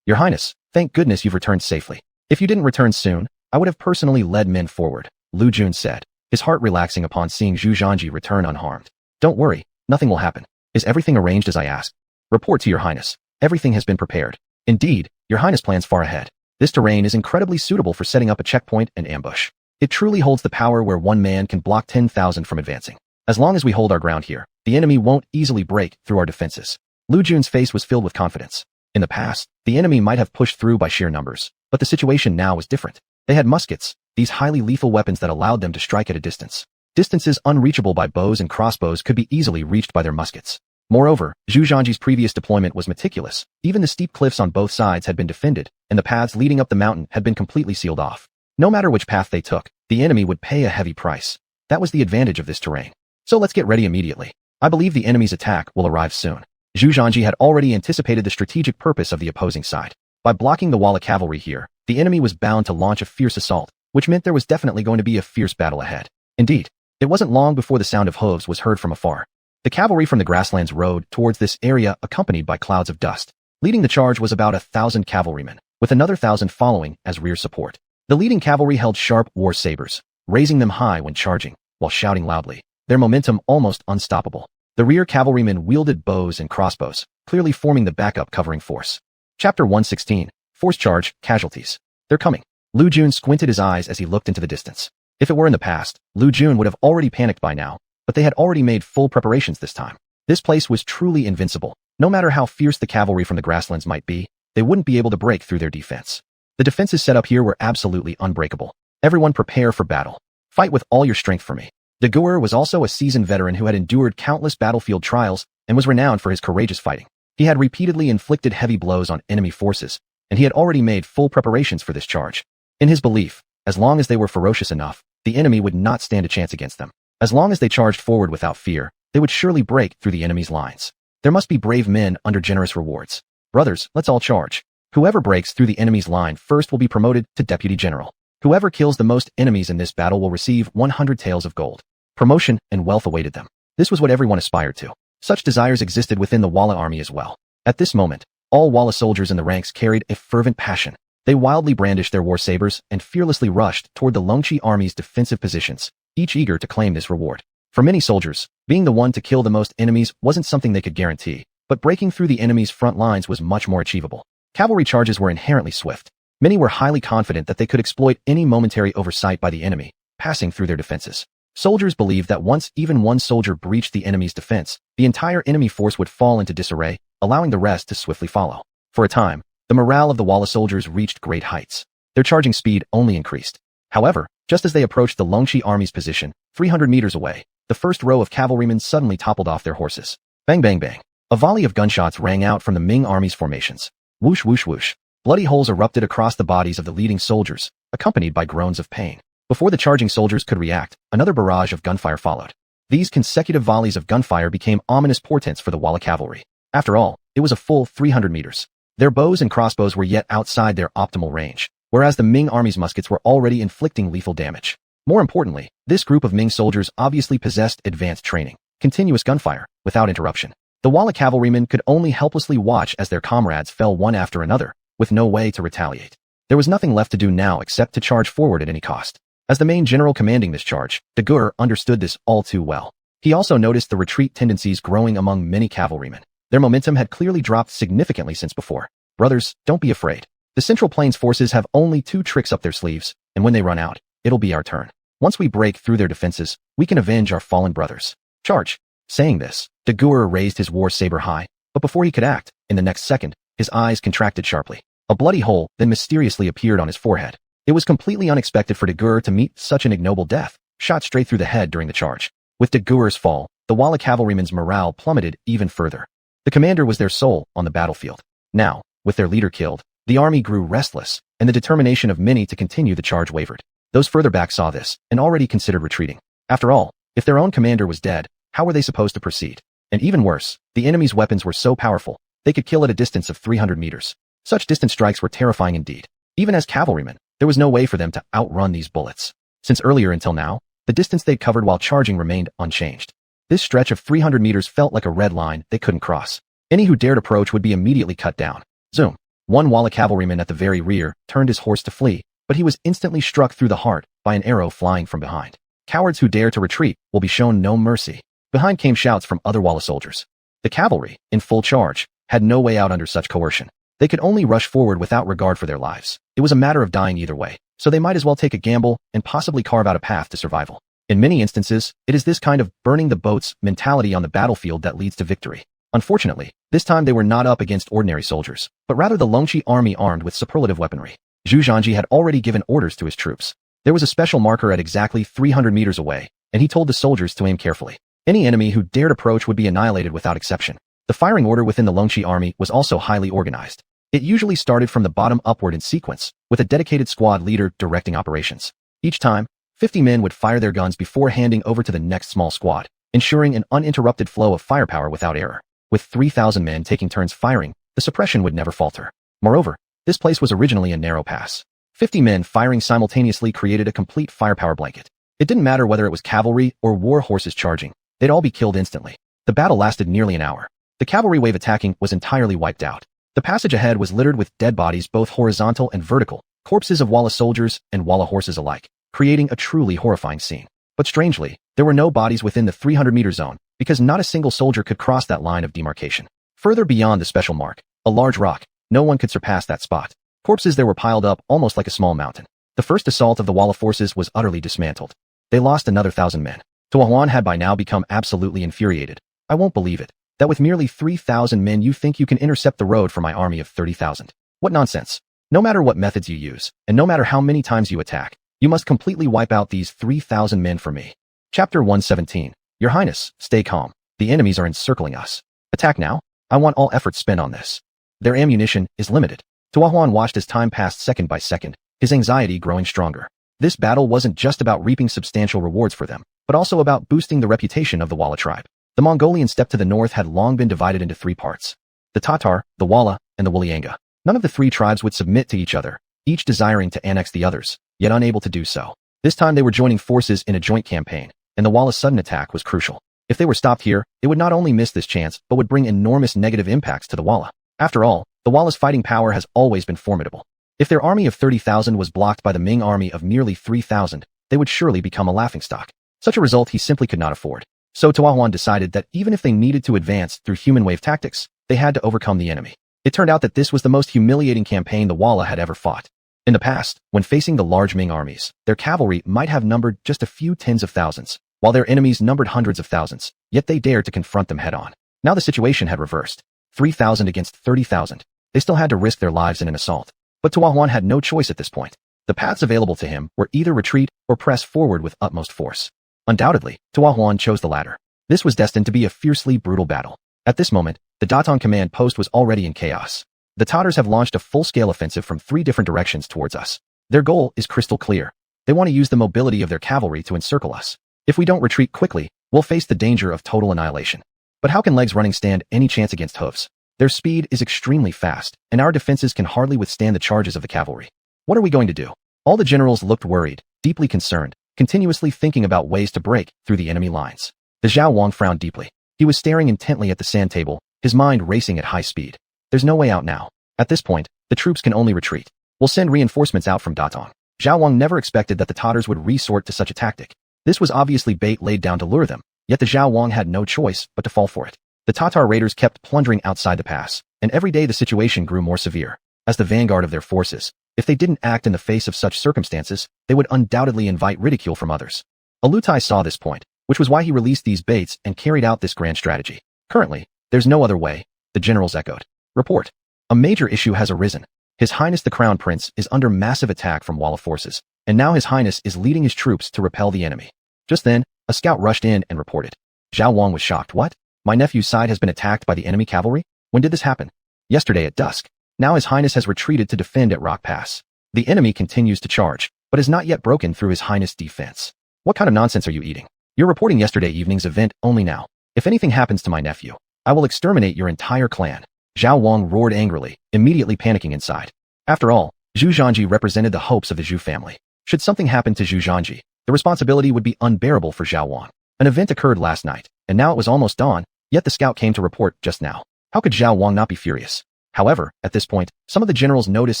Your Highness, thank goodness you've returned safely. If you didn't return soon, I would have personally led men forward, Lu Jun said, his heart relaxing upon seeing Zhu Zhanji return unharmed. Don't worry, nothing will happen. Is everything arranged as I asked? Report to Your Highness. Everything has been prepared. Indeed, Your Highness plans far ahead. This terrain is incredibly suitable for setting up a checkpoint and ambush. It truly holds the power where one man can block 10,000 from advancing. As long as we hold our ground here, the enemy won't easily break through our defenses. Lu Jun's face was filled with confidence. In the past, the enemy might have pushed through by sheer numbers, but the situation now was different. They had muskets, these highly lethal weapons that allowed them to strike at a distance. Distances unreachable by bows and crossbows could be easily reached by their muskets. Moreover, Zhu Zhanji's previous deployment was meticulous. Even the steep cliffs on both sides had been defended, and the paths leading up the mountain had been completely sealed off. No matter which path they took, the enemy would pay a heavy price. That was the advantage of this terrain. So let's get ready immediately. I believe the enemy's attack will arrive soon. Zhu Zhanji had already anticipated the strategic purpose of the opposing side. By blocking the Walla cavalry here, the enemy was bound to launch a fierce assault, which meant there was definitely going to be a fierce battle ahead. Indeed, it wasn't long before the sound of hooves was heard from afar. The cavalry from the grasslands rode towards this area accompanied by clouds of dust. Leading the charge was about 1,000 cavalrymen, with another 1,000 following as rear support. The leading cavalry held sharp war sabers, raising them high when charging, while shouting loudly, their momentum almost unstoppable. The rear cavalrymen wielded bows and crossbows, clearly forming the backup covering force. Chapter 116, Force Charge, Casualties. They're coming. Lu Jun squinted his eyes as he looked into the distance. If it were in the past, Lu Jun would have already panicked by now, but they had already made full preparations this time. This place was truly invincible. No matter how fierce the cavalry from the grasslands might be, they wouldn't be able to break through their defense. The defenses set up here were absolutely unbreakable. Everyone prepare for battle. Fight with all your strength for me. De Guer was also a seasoned veteran who had endured countless battlefield trials and was renowned for his courageous fighting. He had repeatedly inflicted heavy blows on enemy forces, and he had already made full preparations for this charge. In his belief, as long as they were ferocious enough, the enemy would not stand a chance against them. As long as they charged forward without fear, they would surely break through the enemy's lines. There must be brave men under generous rewards. Brothers, let's all charge. Whoever breaks through the enemy's line first will be promoted to Deputy General. Whoever kills the most enemies in this battle will receive 100 taels of gold. Promotion and wealth awaited them. This was what everyone aspired to. Such desires existed within the Walla army as well. At this moment, all Walla soldiers in the ranks carried a fervent passion. They wildly brandished their war sabers and fearlessly rushed toward the Longqi army's defensive positions, each eager to claim this reward. For many soldiers, being the one to kill the most enemies wasn't something they could guarantee, but breaking through the enemy's front lines was much more achievable. Cavalry charges were inherently swift. Many were highly confident that they could exploit any momentary oversight by the enemy, passing through their defenses. Soldiers believed that once even one soldier breached the enemy's defense, the entire enemy force would fall into disarray, allowing the rest to swiftly follow. For a time, the morale of the Walla soldiers reached great heights. Their charging speed only increased. However, just as they approached the Longqi army's position, 300 meters away, the first row of cavalrymen suddenly toppled off their horses. Bang bang bang. A volley of gunshots rang out from the Ming army's formations. Whoosh whoosh whoosh. Bloody holes erupted across the bodies of the leading soldiers, accompanied by groans of pain. Before the charging soldiers could react, another barrage of gunfire followed. These consecutive volleys of gunfire became ominous portents for the Walla cavalry. After all, it was a full 300 meters. Their bows and crossbows were yet outside their optimal range, whereas the Ming army's muskets were already inflicting lethal damage. More importantly, this group of Ming soldiers obviously possessed advanced training, continuous gunfire, without interruption. The Walla cavalrymen could only helplessly watch as their comrades fell one after another, with no way to retaliate. There was nothing left to do now except to charge forward at any cost. As the main general commanding this charge, de Guer understood this all too well. He also noticed the retreat tendencies growing among many cavalrymen. Their momentum had clearly dropped significantly since before. Brothers, don't be afraid. The Central Plains forces have only 2 tricks up their sleeves, and when they run out, it'll be our turn. Once we break through their defenses, we can avenge our fallen brothers. Charge. Saying this, de Guer raised his war saber high, but before he could act, in the next second, his eyes contracted sharply. A bloody hole then mysteriously appeared on his forehead. It was completely unexpected for de Guer to meet such an ignoble death, shot straight through the head during the charge. With de Guer's fall, the Walla cavalrymen's morale plummeted even further. The commander was their soul on the battlefield. Now, with their leader killed, the army grew restless, and the determination of many to continue the charge wavered. Those further back saw this, and already considered retreating. After all, if their own commander was dead, how were they supposed to proceed? And even worse, the enemy's weapons were so powerful, they could kill at a distance of 300 meters. Such distant strikes were terrifying indeed. Even as cavalrymen, there was no way for them to outrun these bullets. Since earlier until now, the distance they'd covered while charging remained unchanged. This stretch of 300 meters felt like a red line they couldn't cross. Any who dared approach would be immediately cut down. Zoom. One Walla cavalryman at the very rear turned his horse to flee, but he was instantly struck through the heart by an arrow flying from behind. Cowards who dare to retreat will be shown no mercy. Behind came shouts from other Walla soldiers. The cavalry, in full charge, had no way out under such coercion. They could only rush forward without regard for their lives. It was a matter of dying either way, so they might as well take a gamble and possibly carve out a path to survival. In many instances, it is this kind of burning the boats mentality on the battlefield that leads to victory. Unfortunately, this time they were not up against ordinary soldiers, but rather the Longqi army armed with superlative weaponry. Zhu Zhanji had already given orders to his troops. There was a special marker at exactly 300 meters away, and he told the soldiers to aim carefully. Any enemy who dared approach would be annihilated without exception. The firing order within the Longqi army was also highly organized. It usually started from the bottom upward in sequence, with a dedicated squad leader directing operations. Each time, 50 men would fire their guns before handing over to the next small squad, ensuring an uninterrupted flow of firepower without error. With 3,000 men taking turns firing, the suppression would never falter. Moreover, this place was originally a narrow pass. 50 men firing simultaneously created a complete firepower blanket. It didn't matter whether it was cavalry or war horses charging, they'd all be killed instantly. The battle lasted nearly an hour. The cavalry wave attacking was entirely wiped out. The passage ahead was littered with dead bodies, both horizontal and vertical, corpses of Walla soldiers and Walla horses alike, creating a truly horrifying scene. But strangely, there were no bodies within the 300-meter zone, because not a single soldier could cross that line of demarcation. Further beyond the special mark, a large rock, no one could surpass that spot. Corpses there were piled up almost like a small mountain. The first assault of the Walla forces was utterly dismantled. They lost another 1,000 men. Xuanhuan had by now become absolutely infuriated. I won't believe it. That with merely 3,000 men you think you can intercept the road for my army of 30,000. What nonsense. No matter what methods you use, and no matter how many times you attack, you must completely wipe out these 3,000 men for me. Chapter 117. Your Highness, stay calm. The enemies are encircling us. Attack now? I want all efforts spent on this. Their ammunition is limited. Xuanhuan watched as time passed second by second, his anxiety growing stronger. This battle wasn't just about reaping substantial rewards for them, but also about boosting the reputation of the Walla tribe. The Mongolian steppe to the north had long been divided into three parts: the Tatar, the Walla, and the Wulianga. None of the three tribes would submit to each other, each desiring to annex the others, yet unable to do so. This time they were joining forces in a joint campaign, and the Walla's sudden attack was crucial. If they were stopped here, it would not only miss this chance, but would bring enormous negative impacts to the Walla. After all, the Walla's fighting power has always been formidable. If their army of 30,000 was blocked by the Ming army of nearly 3,000, they would surely become a laughingstock. Such a result he simply could not afford. So Xuanhuan decided that even if they needed to advance through human wave tactics, they had to overcome the enemy. It turned out that this was the most humiliating campaign the Walla had ever fought. In the past, when facing the large Ming armies, their cavalry might have numbered just a few tens of thousands, while their enemies numbered hundreds of thousands, yet they dared to confront them head-on. Now the situation had reversed. 3,000 against 30,000. They still had to risk their lives in an assault. But Xuanhuan had no choice at this point. The paths available to him were either retreat or press forward with utmost force. Undoubtedly, Xuanhuan chose the latter. This was destined to be a fiercely brutal battle. At this moment, the Datong command post was already in chaos. The Tatars have launched a full-scale offensive from 3 different directions towards us. Their goal is crystal clear. They want to use the mobility of their cavalry to encircle us. If we don't retreat quickly, we'll face the danger of total annihilation. But how can legs running stand any chance against hooves? Their speed is extremely fast, and our defenses can hardly withstand the charges of the cavalry. What are we going to do? All the generals looked worried, deeply concerned, continuously thinking about ways to break through the enemy lines. The Xuanhuan frowned deeply. He was staring intently at the sand table, his mind racing at high speed. There's no way out now. At this point, the troops can only retreat. We'll send reinforcements out from Datong. Xuanhuan never expected that the Tatars would resort to such a tactic. This was obviously bait laid down to lure them, yet the Xuanhuan had no choice but to fall for it. The Tatar raiders kept plundering outside the pass, and every day the situation grew more severe. As the vanguard of their forces, if they didn't act in the face of such circumstances, they would undoubtedly invite ridicule from others. Alutai saw this point, which was why he released these baits and carried out this grand strategy. Currently, there's no other way, the generals echoed. Report. A major issue has arisen. His Highness the Crown Prince is under massive attack from Walla forces, and now His Highness is leading his troops to repel the enemy. Just then, a scout rushed in and reported. Xuanhuan was shocked. What? My nephew's side has been attacked by the enemy cavalry? When did this happen? Yesterday at dusk. Now His Highness has retreated to defend at Rock Pass. The enemy continues to charge, but has not yet broken through His Highness' defense. What kind of nonsense are you eating? You're reporting yesterday evening's event only now. If anything happens to my nephew, I will exterminate your entire clan. Xuanhuan roared angrily, immediately panicking inside. After all, Zhu Zhanji represented the hopes of the Zhu family. Should something happen to Zhu Zhanji, the responsibility would be unbearable for Xuanhuan. An event occurred last night, and now it was almost dawn, yet the scout came to report just now. How could Xuanhuan not be furious? However, at this point, some of the generals noticed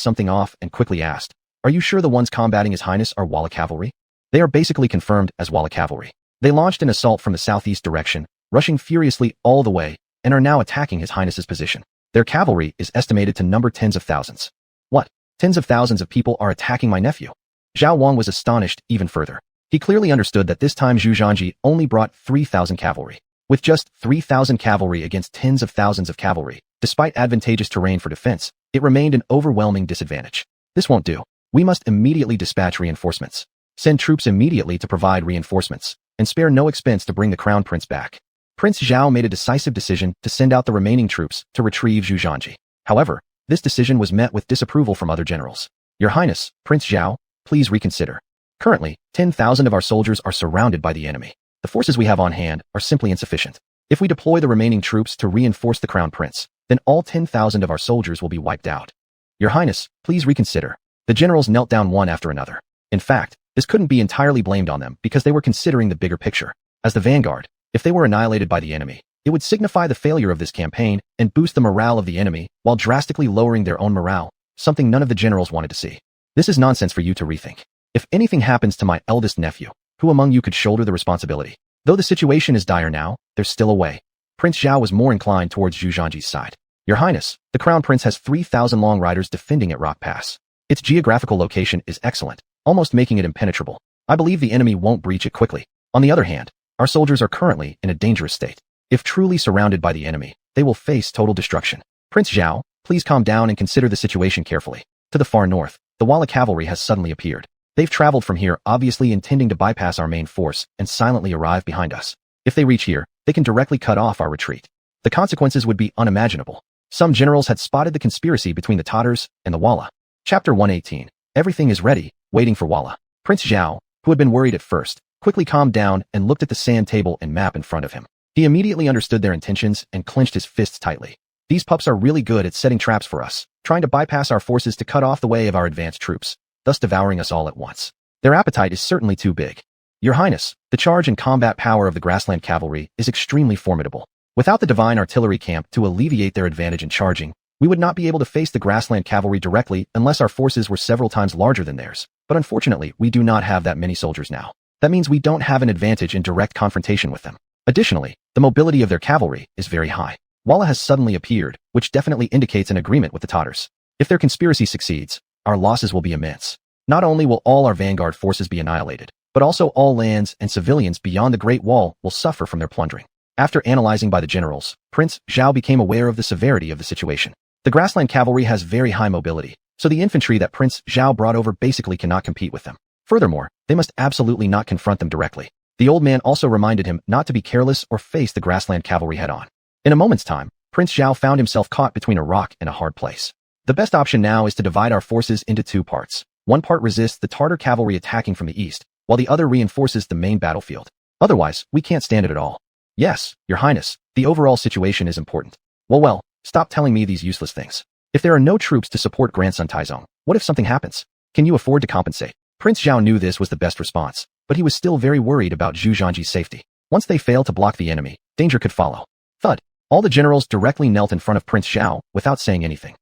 something off and quickly asked, "Are you sure the ones combating His Highness are Walla cavalry?" They are basically confirmed as Walla cavalry. They launched an assault from the southeast direction, rushing furiously all the way, and are now attacking His Highness's position. Their cavalry is estimated to number tens of thousands. What? Tens of thousands of people are attacking my nephew? Xuanhuan was astonished even further. He clearly understood that this time Zhu Zhanji only brought 3,000 cavalry. With just 3,000 cavalry against tens of thousands of cavalry, despite advantageous terrain for defense, it remained an overwhelming disadvantage. This won't do. We must immediately dispatch reinforcements. Send troops immediately to provide reinforcements, and spare no expense to bring the Crown Prince back. Prince Zhao made a decisive decision to send out the remaining troops to retrieve Zhu Zhanji. However, this decision was met with disapproval from other generals. Your Highness, Prince Zhao, please reconsider. Currently, 10,000 of our soldiers are surrounded by the enemy. The forces we have on hand are simply insufficient. If we deploy the remaining troops to reinforce the Crown Prince, then all 10,000 of our soldiers will be wiped out. Your Highness, please reconsider. The generals knelt down one after another. In fact, this couldn't be entirely blamed on them because they were considering the bigger picture. As the vanguard, if they were annihilated by the enemy, It would signify the failure of this campaign and boost the morale of the enemy while drastically lowering their own morale, something none of the generals wanted to see. This is nonsense for you to rethink. If anything happens to my eldest nephew, who among you could shoulder the responsibility? Though the situation is dire now, there's still a way. Prince Zhao was more inclined towards Zhu Zhanji's side. Your Highness, the Crown Prince has 3,000 long riders defending at Rock Pass. Its geographical location is excellent, almost making it impenetrable. I believe the enemy won't breach it quickly. On the other hand, our soldiers are currently in a dangerous state. If truly surrounded by the enemy, they will face total destruction. Prince Zhao, please calm down and consider the situation carefully. To the far north, the Walla cavalry has suddenly appeared. They've traveled from here, obviously intending to bypass our main force and silently arrive behind us. If they reach here, they can directly cut off our retreat. The consequences would be unimaginable. Some generals had spotted the conspiracy between the Tatars and the Walla. Chapter 118. Everything is ready, waiting for Walla. Prince Zhao, who had been worried at first, quickly calmed down and looked at the sand table and map in front of him. He immediately understood their intentions and clenched his fists tightly. These pups are really good at setting traps for us, trying to bypass our forces to cut off the way of our advanced troops, thus devouring us all at once. Their appetite is certainly too big. Your Highness, the charge and combat power of the grassland cavalry is extremely formidable. Without the divine artillery camp to alleviate their advantage in charging, we would not be able to face the grassland cavalry directly unless our forces were several times larger than theirs. But unfortunately, we do not have that many soldiers now. That means we don't have an advantage in direct confrontation with them. Additionally, the mobility of their cavalry is very high. Walla has suddenly appeared, which definitely indicates an agreement with the Tatars. If their conspiracy succeeds, our losses will be immense. Not only will all our vanguard forces be annihilated, but also all lands and civilians beyond the Great Wall will suffer from their plundering. After analyzing by the generals, Prince Zhao became aware of the severity of the situation. The grassland cavalry has very high mobility, so the infantry that Prince Zhao brought over basically cannot compete with them. Furthermore, they must absolutely not confront them directly. The old man also reminded him not to be careless or face the grassland cavalry head-on. In a moment's time, Prince Zhao found himself caught between a rock and a hard place. The best option now is to divide our forces into two parts. One part resists the Tatar cavalry attacking from the east, while the other reinforces the main battlefield. Otherwise, we can't stand it at all. Yes, Your Highness, the overall situation is important. Well, stop telling me these useless things. If there are no troops to support grandson Taizong, what if something happens? Can you afford to compensate? Prince Zhao knew this was the best response, but he was still very worried about Zhu Zhanji's safety. Once they failed to block the enemy, danger could follow. Thud. All the generals directly knelt in front of Prince Zhao without saying anything.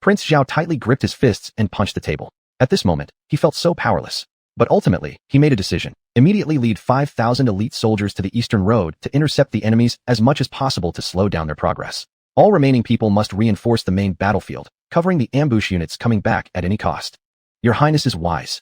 Prince Zhao tightly gripped his fists and punched the table. At this moment, he felt so powerless. But ultimately, he made a decision. Immediately lead 5,000 elite soldiers to the eastern road to intercept the enemies as much as possible to slow down their progress. All remaining people must reinforce the main battlefield, covering the ambush units coming back at any cost. Your Highness is wise.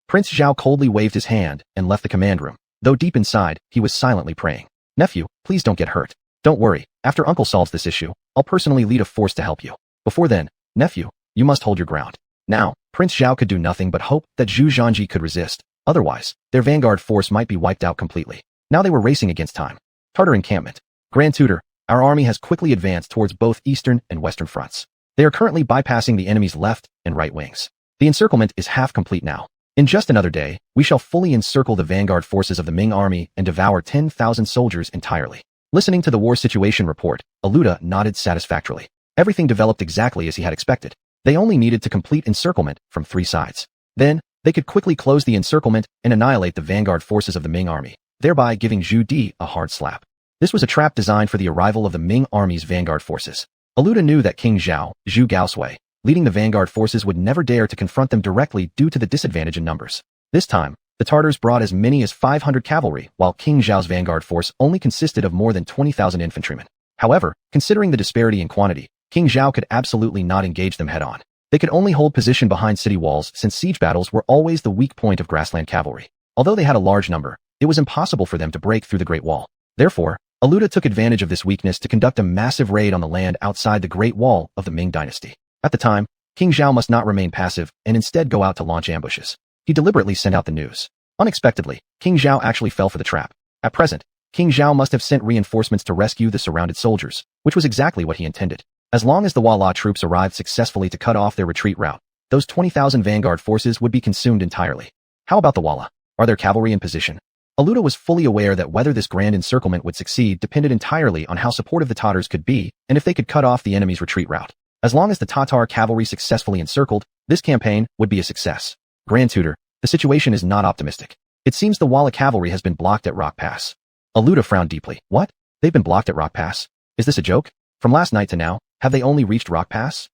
Prince Zhao coldly waved his hand and left the command room. Though deep inside, he was silently praying. Nephew, please don't get hurt. Don't worry, after Uncle solves this issue, I'll personally lead a force to help you. Before then, nephew, you must hold your ground. Now, Prince Zhao could do nothing but hope that Zhu Zhanji could resist. Otherwise, their vanguard force might be wiped out completely. Now they were racing against time. Tartar encampment. Grand Tutor, our army has quickly advanced towards both eastern and western fronts. They are currently bypassing the enemy's left and right wings. The encirclement is half complete now. In just another day, we shall fully encircle the vanguard forces of the Ming army and devour 10,000 soldiers entirely. Listening to the war situation report, Aluda nodded satisfactorily. Everything developed exactly as he had expected. They only needed to complete encirclement from 3 sides. Then, they could quickly close the encirclement and annihilate the vanguard forces of the Ming army, thereby giving Zhu Di a hard slap. This was a trap designed for the arrival of the Ming army's vanguard forces. Aluda knew that King Zhao, Zhu Gaosui, leading the vanguard forces would never dare to confront them directly due to the disadvantage in numbers. This time, the Tartars brought as many as 500 cavalry, while King Zhao's vanguard force only consisted of more than 20,000 infantrymen. However, considering the disparity in quantity, King Zhao could absolutely not engage them head-on. They could only hold position behind city walls since siege battles were always the weak point of grassland cavalry. Although they had a large number, it was impossible for them to break through the Great Wall. Therefore, Aluda took advantage of this weakness to conduct a massive raid on the land outside the Great Wall of the Ming Dynasty. At the time, King Zhao must not remain passive and instead go out to launch ambushes. He deliberately sent out the news. Unexpectedly, King Zhao actually fell for the trap. At present, King Zhao must have sent reinforcements to rescue the surrounded soldiers, which was exactly what he intended. As long as the Walla troops arrived successfully to cut off their retreat route, those 20,000 vanguard forces would be consumed entirely. How about the Walla? Are their cavalry in position? Aluda was fully aware that whether this grand encirclement would succeed depended entirely on how supportive the Tatars could be and if they could cut off the enemy's retreat route. As long as the Tatar cavalry successfully encircled, this campaign would be a success. Grand Tutor, the situation is not optimistic. It seems the Walla cavalry has been blocked at Rock Pass. Aluda frowned deeply. What? They've been blocked at Rock Pass. Is this a joke? From last night to now, have they only reached Rock Pass?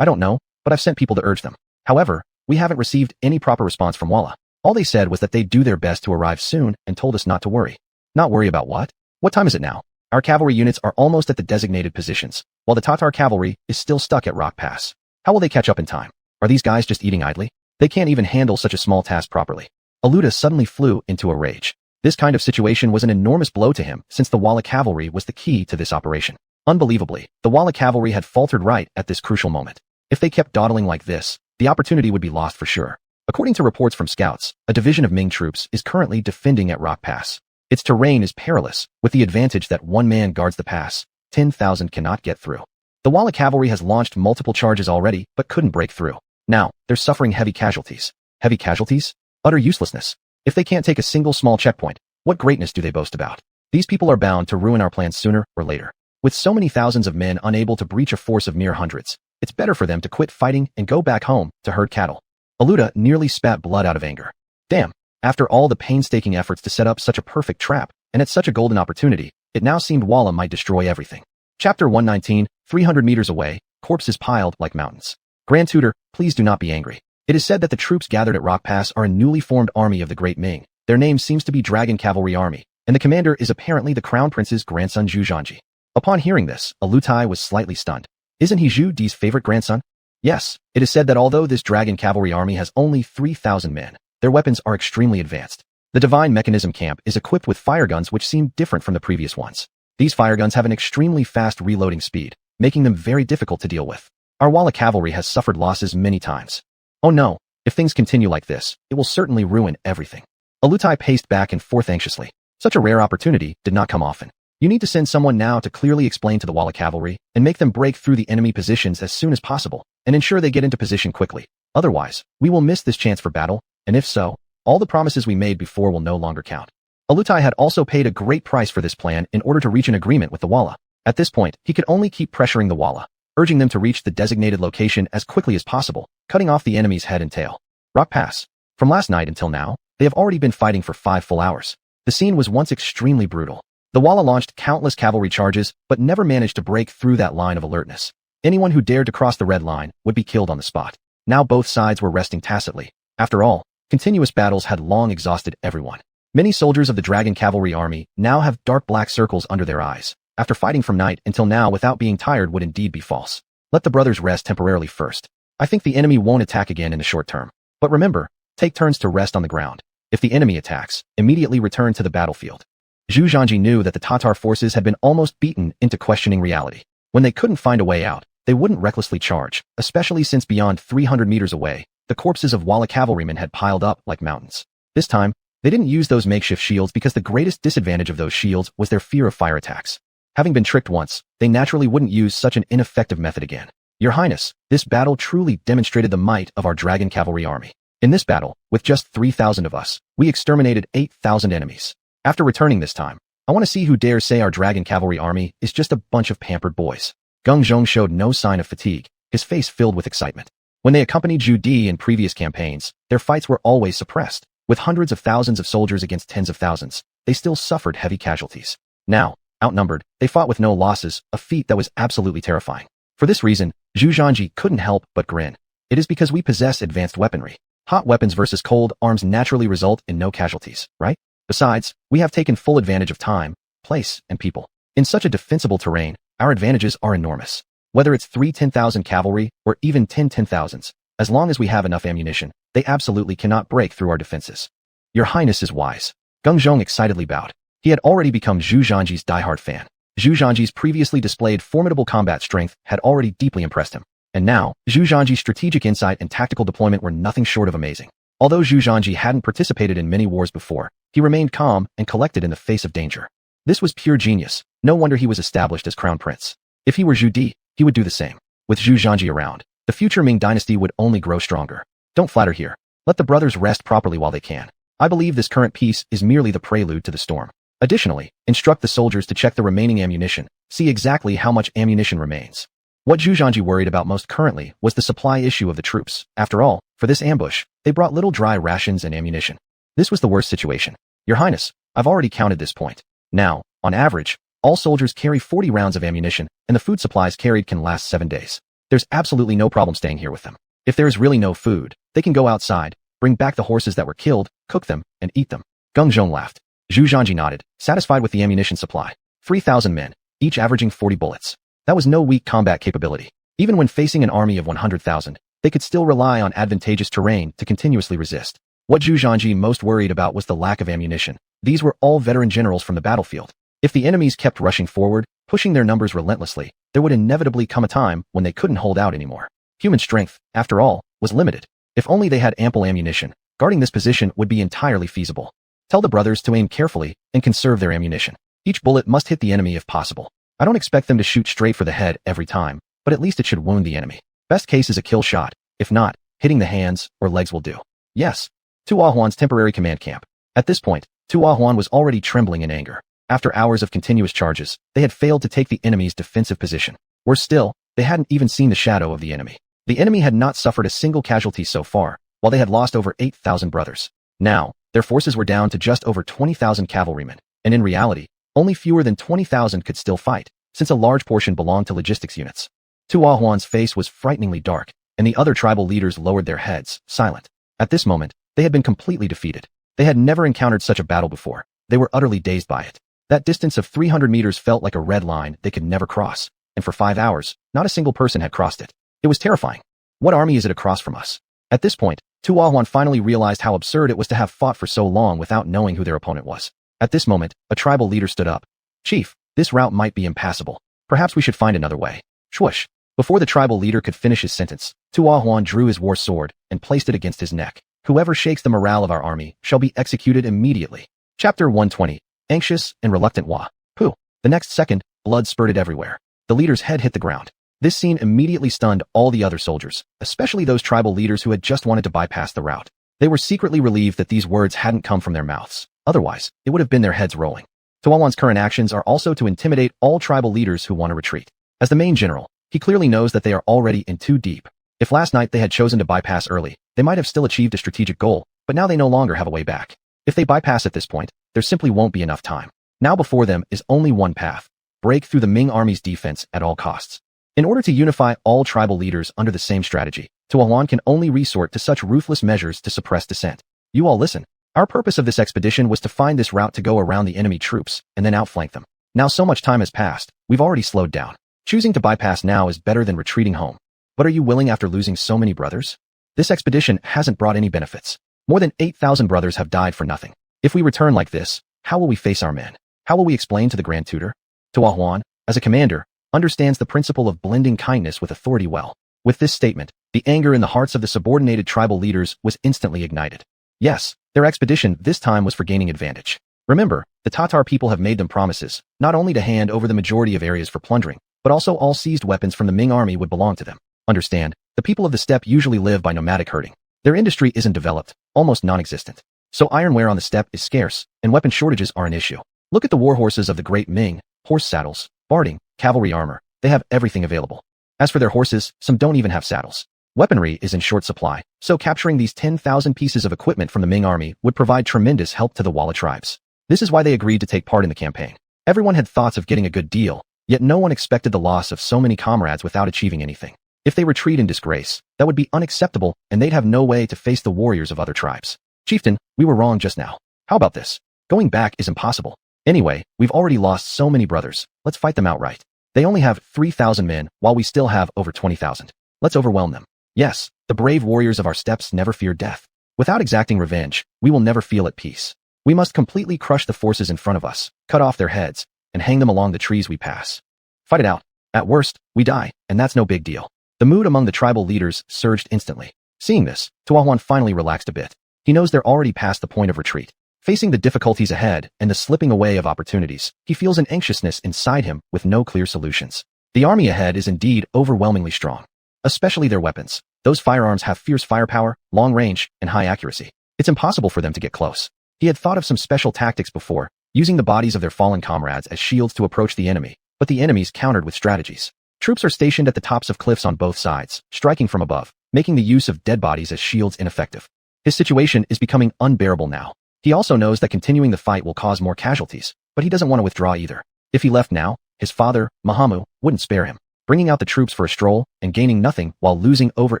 I don't know, but I've sent people to urge them. However, we haven't received any proper response from Walla. All they said was that they'd do their best to arrive soon and told us not to worry. Not worry about what? What time is it now? Our cavalry units are almost at the designated positions, while the Tatar cavalry is still stuck at Rock Pass. How will they catch up in time? Are these guys just eating idly? They can't even handle such a small task properly. Aluda suddenly flew into a rage. This kind of situation was an enormous blow to him since the Walla cavalry was the key to this operation. Unbelievably, the Walla cavalry had faltered right at this crucial moment. If they kept dawdling like this, the opportunity would be lost for sure. According to reports from scouts, a division of Ming troops is currently defending at Rock Pass. Its terrain is perilous, with the advantage that one man guards the pass. 10,000 cannot get through. The Walla cavalry has launched multiple charges already, but couldn't break through. Now, they're suffering heavy casualties. Heavy casualties? Utter uselessness. If they can't take a single small checkpoint, what greatness do they boast about? These people are bound to ruin our plans sooner or later. With so many thousands of men unable to breach a force of mere hundreds, it's better for them to quit fighting and go back home to herd cattle. Aluda nearly spat blood out of anger. Damn, after all the painstaking efforts to set up such a perfect trap, and at such a golden opportunity, it now seemed Walla might destroy everything. Chapter 119, 300 meters away, corpses piled like mountains. Grand Tutor, please do not be angry. It is said that the troops gathered at Rock Pass are a newly formed army of the Great Ming. Their name seems to be Dragon Cavalry Army, and the commander is apparently the Crown Prince's grandson Xuanhuan. Upon hearing this, Alutai was slightly stunned. Isn't he Zhu Di's favorite grandson? Yes, it is said that although this Dragon Cavalry Army has only 3,000 men, their weapons are extremely advanced. The Divine Mechanism Camp is equipped with fire guns which seem different from the previous ones. These fire guns have an extremely fast reloading speed, making them very difficult to deal with. Our Walla cavalry has suffered losses many times. Oh no, if things continue like this, it will certainly ruin everything. Alutai paced back and forth anxiously. Such a rare opportunity did not come often. You need to send someone now to clearly explain to the Walla cavalry and make them break through the enemy positions as soon as possible and ensure they get into position quickly. Otherwise, we will miss this chance for battle, and if so, all the promises we made before will no longer count. Alutai had also paid a great price for this plan in order to reach an agreement with the Walla. At this point, he could only keep pressuring the Walla, urging them to reach the designated location as quickly as possible, cutting off the enemy's head and tail. Rock Pass. From last night until now, they have already been fighting for 5 full hours. The scene was once extremely brutal. The Walla launched countless cavalry charges, but never managed to break through that line of alertness. Anyone who dared to cross the red line would be killed on the spot. Now both sides were resting tacitly. After all, continuous battles had long exhausted everyone. Many soldiers of the Dragon Cavalry Army now have dark black circles under their eyes. After fighting from night until now without being tired would indeed be false. Let the brothers rest temporarily first. I think the enemy won't attack again in the short term. But remember, take turns to rest on the ground. If the enemy attacks, immediately return to the battlefield. Xuanhuan knew that the Tatar forces had been almost beaten into questioning reality. When they couldn't find a way out, they wouldn't recklessly charge, especially since beyond 300 meters away, the corpses of Walla cavalrymen had piled up like mountains. This time, they didn't use those makeshift shields because the greatest disadvantage of those shields was their fear of fire attacks. Having been tricked once, they naturally wouldn't use such an ineffective method again. Your Highness, this battle truly demonstrated the might of our Dragon Cavalry Army. In this battle, with just 3,000 of us, we exterminated 8,000 enemies. After returning this time, I want to see who dares say our Dragon Cavalry Army is just a bunch of pampered boys. Geng Zhong showed no sign of fatigue, his face filled with excitement. When they accompanied Zhu Di in previous campaigns, their fights were always suppressed. With hundreds of thousands of soldiers against tens of thousands, they still suffered heavy casualties. Now, outnumbered, they fought with no losses, a feat that was absolutely terrifying. For this reason, Xuanhuan couldn't help but grin. It is because we possess advanced weaponry. Hot weapons versus cold arms naturally result in no casualties, right? Besides, we have taken full advantage of time, place, and people. In such a defensible terrain, our advantages are enormous. Whether it's 3 10,000 cavalry or even 10 10,000s, as long as we have enough ammunition, they absolutely cannot break through our defenses. Your Highness is wise. Geng Zhong excitedly bowed. He had already become Xuanhuan's diehard fan. Xuanhuan's previously displayed formidable combat strength had already deeply impressed him. And now, Xuanhuan's strategic insight and tactical deployment were nothing short of amazing. Although Xuanhuan hadn't participated in many wars before, he remained calm and collected in the face of danger. This was pure genius. No wonder he was established as Crown Prince. If he were Zhu Di, he would do the same. With Xuanhuan around, the future Ming Dynasty would only grow stronger. Don't flatter here. Let the brothers rest properly while they can. I believe this current peace is merely the prelude to the storm. Additionally, instruct the soldiers to check the remaining ammunition, see exactly how much ammunition remains. What Xuanhuan worried about most currently was the supply issue of the troops. After all, for this ambush, they brought little dry rations and ammunition. This was the worst situation. Your Highness, I've already counted this point. Now, on average, All soldiers carry 40 rounds of ammunition, and the food supplies carried can last 7 days. There's absolutely no problem staying here with them. If there is really no food, they can go outside, bring back the horses that were killed, cook them, and eat them. Geng Zhong laughed. Zhu Zhanji nodded, satisfied with the ammunition supply. 3,000 men, each averaging 40 bullets. That was no weak combat capability. Even when facing an army of 100,000, they could still rely on advantageous terrain to continuously resist. What Zhu Zhanji most worried about was the lack of ammunition. These were all veteran generals from the battlefield. If the enemies kept rushing forward, pushing their numbers relentlessly, there would inevitably come a time when they couldn't hold out anymore. Human strength, after all, was limited. If only they had ample ammunition, guarding this position would be entirely feasible. Tell the brothers to aim carefully and conserve their ammunition. Each bullet must hit the enemy if possible. I don't expect them to shoot straight for the head every time, but at least it should wound the enemy. Best case is a kill shot. If not, hitting the hands or legs will do. Yes. Xuanhuan's temporary command camp. At this point, Xuanhuan was already trembling in anger. After hours of continuous charges, they had failed to take the enemy's defensive position. Worse still, they hadn't even seen the shadow of the enemy. The enemy had not suffered a single casualty so far, while they had lost over 8,000 brothers. Now, their forces were down to just over 20,000 cavalrymen, and in reality, only fewer than 20,000 could still fight, since a large portion belonged to logistics units. Xuanhuan's face was frighteningly dark, and the other tribal leaders lowered their heads, silent. At this moment, they had been completely defeated. They had never encountered such a battle before. They were utterly dazed by it. That distance of 300 meters felt like a red line they could never cross, and for 5 hours, not a single person had crossed it. It was terrifying. What army is it across from us? At this point, Xuanhuan finally realized how absurd it was to have fought for so long without knowing who their opponent was. At this moment, a tribal leader stood up. Chief, this route might be impassable. Perhaps we should find another way. Swoosh. Before the tribal leader could finish his sentence, Xuanhuan drew his war sword and placed it against his neck. Whoever shakes the morale of our army shall be executed immediately. Chapter 120. Anxious and reluctant Hua. Pooh. The next second, blood spurted everywhere. The leader's head hit the ground. This scene immediately stunned all the other soldiers, especially those tribal leaders who had just wanted to bypass the route. They were secretly relieved that these words hadn't come from their mouths. Otherwise, it would have been their heads rolling. Xuanhuan's current actions are also to intimidate all tribal leaders who want to retreat. As the main general, he clearly knows that they are already in too deep. If last night they had chosen to bypass early, they might have still achieved a strategic goal, but now they no longer have a way back. If they bypass at this point, there simply won't be enough time. Now before them is only one path: break through the Ming army's defense at all costs. In order to unify all tribal leaders under the same strategy, Xuanhuan can only resort to such ruthless measures to suppress dissent. You all listen. Our purpose of this expedition was to find this route to go around the enemy troops and then outflank them. Now so much time has passed, we've already slowed down. Choosing to bypass now is better than retreating home. But are you willing after losing so many brothers? This expedition hasn't brought any benefits. More than 8,000 brothers have died for nothing. If we return like this, how will we face our men? How will we explain to the Grand Tutor? Xuanhuan, as a commander, understands the principle of blending kindness with authority well. With this statement, the anger in the hearts of the subordinated tribal leaders was instantly ignited. Yes, their expedition this time was for gaining advantage. Remember, the Tatar people have made them promises, not only to hand over the majority of areas for plundering, but also all seized weapons from the Ming army would belong to them. Understand, the people of the steppe usually live by nomadic herding. Their industry isn't developed, almost non-existent. So ironware on the steppe is scarce, and weapon shortages are an issue. Look at the war horses of the Great Ming: horse saddles, barding, cavalry armor. They have everything available. As for their horses, some don't even have saddles. Weaponry is in short supply, so capturing these 10,000 pieces of equipment from the Ming army would provide tremendous help to the Walla tribes. This is why they agreed to take part in the campaign. Everyone had thoughts of getting a good deal, yet no one expected the loss of so many comrades without achieving anything. If they retreat in disgrace, that would be unacceptable, and they'd have no way to face the warriors of other tribes. Chieftain, we were wrong just now. How about this? Going back is impossible. Anyway, we've already lost so many brothers. Let's fight them outright. They only have 3,000 men, while we still have over 20,000. Let's overwhelm them. Yes, the brave warriors of our steppes never fear death. Without exacting revenge, we will never feel at peace. We must completely crush the forces in front of us, cut off their heads, and hang them along the trees we pass. Fight it out. At worst, we die, and that's no big deal. The mood among the tribal leaders surged instantly. Seeing this, Xuanhuan finally relaxed a bit. He knows they're already past the point of retreat. Facing the difficulties ahead and the slipping away of opportunities, he feels an anxiousness inside him with no clear solutions. The army ahead is indeed overwhelmingly strong. Especially their weapons. Those firearms have fierce firepower, long range, and high accuracy. It's impossible for them to get close. He had thought of some special tactics before, using the bodies of their fallen comrades as shields to approach the enemy, but the enemies countered with strategies. Troops are stationed at the tops of cliffs on both sides, striking from above, making the use of dead bodies as shields ineffective. His situation is becoming unbearable now. He also knows that continuing the fight will cause more casualties, but he doesn't want to withdraw either. If he left now, his father, Mahamu, wouldn't spare him, bringing out the troops for a stroll and gaining nothing while losing over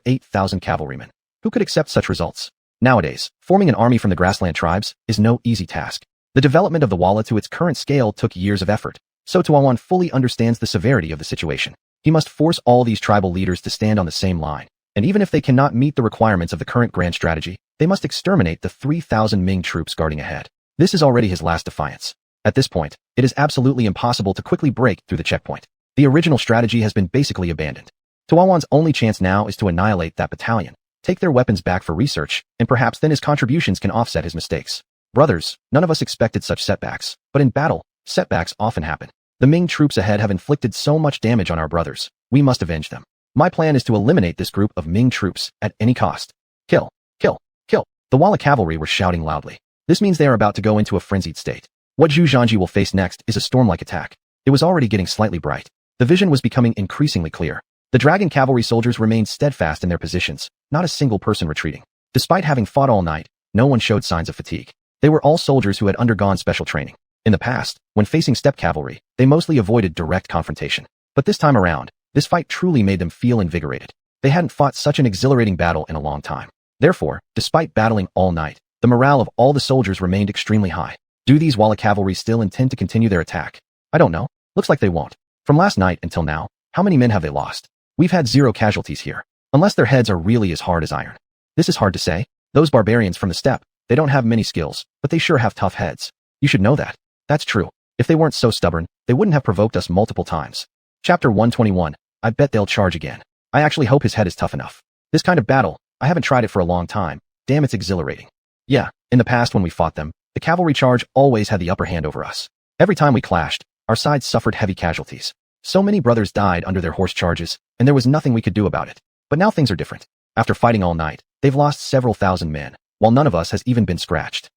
8,000 cavalrymen. Who could accept such results? Nowadays, forming an army from the grassland tribes is no easy task. The development of the Walla to its current scale took years of effort, so xuanhuan fully understands the severity of the situation. He must force all these tribal leaders to stand on the same line, and even if they cannot meet the requirements of the current grand strategy, they must exterminate the 3,000 Ming troops guarding ahead. This is already his last defiance. At this point, it is absolutely impossible to quickly break through the checkpoint. The original strategy has been basically abandoned. xuanhuan's only chance now is to annihilate that battalion, take their weapons back for research, and perhaps then his contributions can offset his mistakes. Brothers, none of us expected such setbacks, but in battle, setbacks often happen. The Ming troops ahead have inflicted so much damage on our brothers. We must avenge them. My plan is to eliminate this group of Ming troops at any cost. Kill, kill, kill. The Walla cavalry were shouting loudly. This means they are about to go into a frenzied state. What Zhu will face next is a storm-like attack. It was already getting slightly bright. The vision was becoming increasingly clear. The dragon cavalry soldiers remained steadfast in their positions, not a single person retreating. Despite having fought all night, no one showed signs of fatigue. They were all soldiers who had undergone special training. In the past, when facing steppe cavalry, they mostly avoided direct confrontation. But this time around, this fight truly made them feel invigorated. They hadn't fought such an exhilarating battle in a long time. Therefore, despite battling all night, the morale of all the soldiers remained extremely high. Do these Walla cavalry still intend to continue their attack? I don't know. Looks like they won't. From last night until now, how many men have they lost? We've had 0 casualties here. Unless their heads are really as hard as iron. This is hard to say. Those barbarians from the steppe, they don't have many skills, but they sure have tough heads. You should know that. That's true. If they weren't so stubborn, they wouldn't have provoked us multiple times. Chapter 121. I bet they'll charge again. I actually hope his head is tough enough. This kind of battle, I haven't tried it for a long time. Damn, it's exhilarating. Yeah, in the past when we fought them, the cavalry charge always had the upper hand over us. Every time we clashed, our sides suffered heavy casualties. So many brothers died under their horse charges, and there was nothing we could do about it. But now things are different. After fighting all night, they've lost several thousand men, while none of us has even been scratched.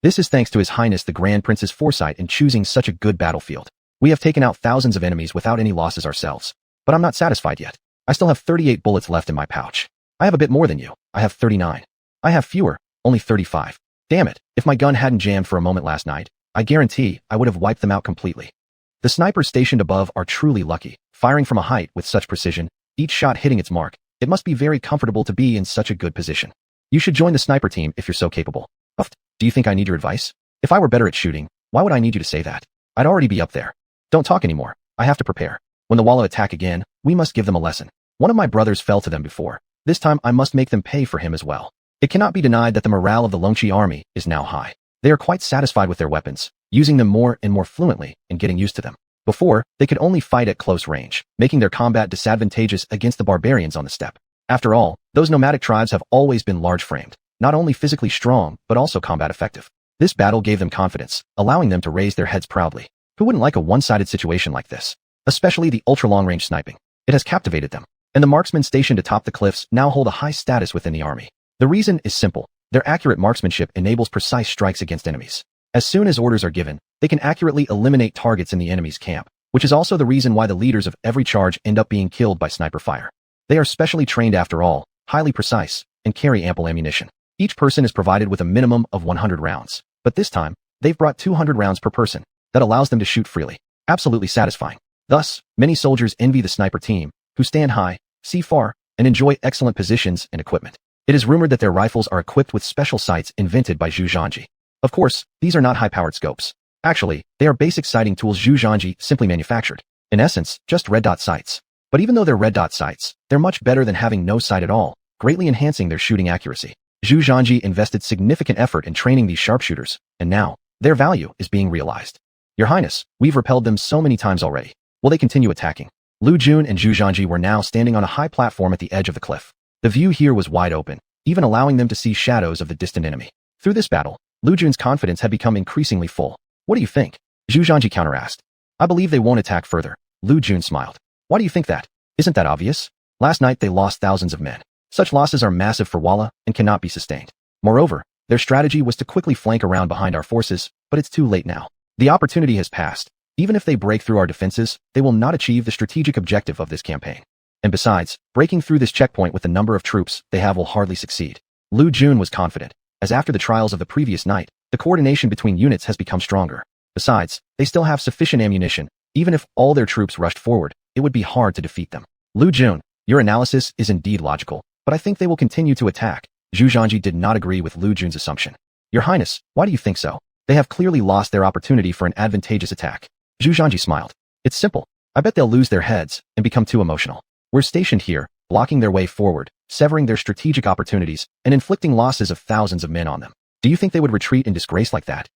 This is thanks to His Highness the Grand Prince's foresight in choosing such a good battlefield. We have taken out thousands of enemies without any losses ourselves. But I'm not satisfied yet. I still have 38 bullets left in my pouch. I have a bit more than you. I have 39. I have fewer, only 35. Damn it, if my gun hadn't jammed for a moment last night, I guarantee I would have wiped them out completely. The snipers stationed above are truly lucky, firing from a height with such precision, each shot hitting its mark. It must be very comfortable to be in such a good position. You should join the sniper team if you're so capable. Do you think I need your advice? If I were better at shooting, why would I need you to say that? I'd already be up there. Don't talk anymore. I have to prepare. When the Walla attack again, we must give them a lesson. One of my brothers fell to them before. This time I must make them pay for him as well. It cannot be denied that the morale of the Longqi army is now high. They are quite satisfied with their weapons, using them more and more fluently and getting used to them. Before, they could only fight at close range, making their combat disadvantageous against the barbarians on the steppe. After all, those nomadic tribes have always been large-framed, not only physically strong, but also combat effective. This battle gave them confidence, allowing them to raise their heads proudly. Who wouldn't like a one-sided situation like this? Especially the ultra-long-range sniping. It has captivated them. And the marksmen stationed atop the cliffs now hold a high status within the army. The reason is simple. Their accurate marksmanship enables precise strikes against enemies. As soon as orders are given, they can accurately eliminate targets in the enemy's camp, which is also the reason why the leaders of every charge end up being killed by sniper fire. They are specially trained after all, highly precise, and carry ample ammunition. Each person is provided with a minimum of 100 rounds. But this time, they've brought 200 rounds per person. That allows them to shoot freely. Absolutely satisfying. Thus, many soldiers envy the sniper team, who stand high, see far, and enjoy excellent positions and equipment. It is rumored that their rifles are equipped with special sights invented by Zhu. Of course, these are not high-powered scopes. Actually, they are basic sighting tools Zhu simply manufactured. In essence, just red dot sights. But even though they're red dot sights, they're much better than having no sight at all, greatly enhancing their shooting accuracy. Zhu invested significant effort in training these sharpshooters, and now, their value is being realized. Your Highness, we've repelled them so many times already. Will they continue attacking? Lu Jun and Zhu were now standing on a high platform at the edge of the cliff. The view here was wide open, even allowing them to see shadows of the distant enemy. Through this battle, Lu Jun's confidence had become increasingly full. What do you think? Zhu counter-asked. I believe they won't attack further. Lu Jun smiled. Why do you think that? Isn't that obvious? Last night they lost thousands of men. Such losses are massive for Walla and cannot be sustained. Moreover, their strategy was to quickly flank around behind our forces, but it's too late now. The opportunity has passed. Even if they break through our defenses, they will not achieve the strategic objective of this campaign. And besides, breaking through this checkpoint with the number of troops they have will hardly succeed. Lu Jun was confident, as after the trials of the previous night, the coordination between units has become stronger. Besides, they still have sufficient ammunition, Even if all their troops rushed forward, it would be hard to defeat them. Lu Jun, your analysis is indeed logical, but I think they will continue to attack. Zhu Zhanji did not agree with Lu Jun's assumption. Your Highness, why do you think so? They have clearly lost their opportunity for an advantageous attack. Zhu Zhanji smiled. It's simple. I bet they'll lose their heads and become too emotional. We're stationed here, blocking their way forward, severing their strategic opportunities, and inflicting losses of thousands of men on them. Do you think they would retreat in disgrace like that?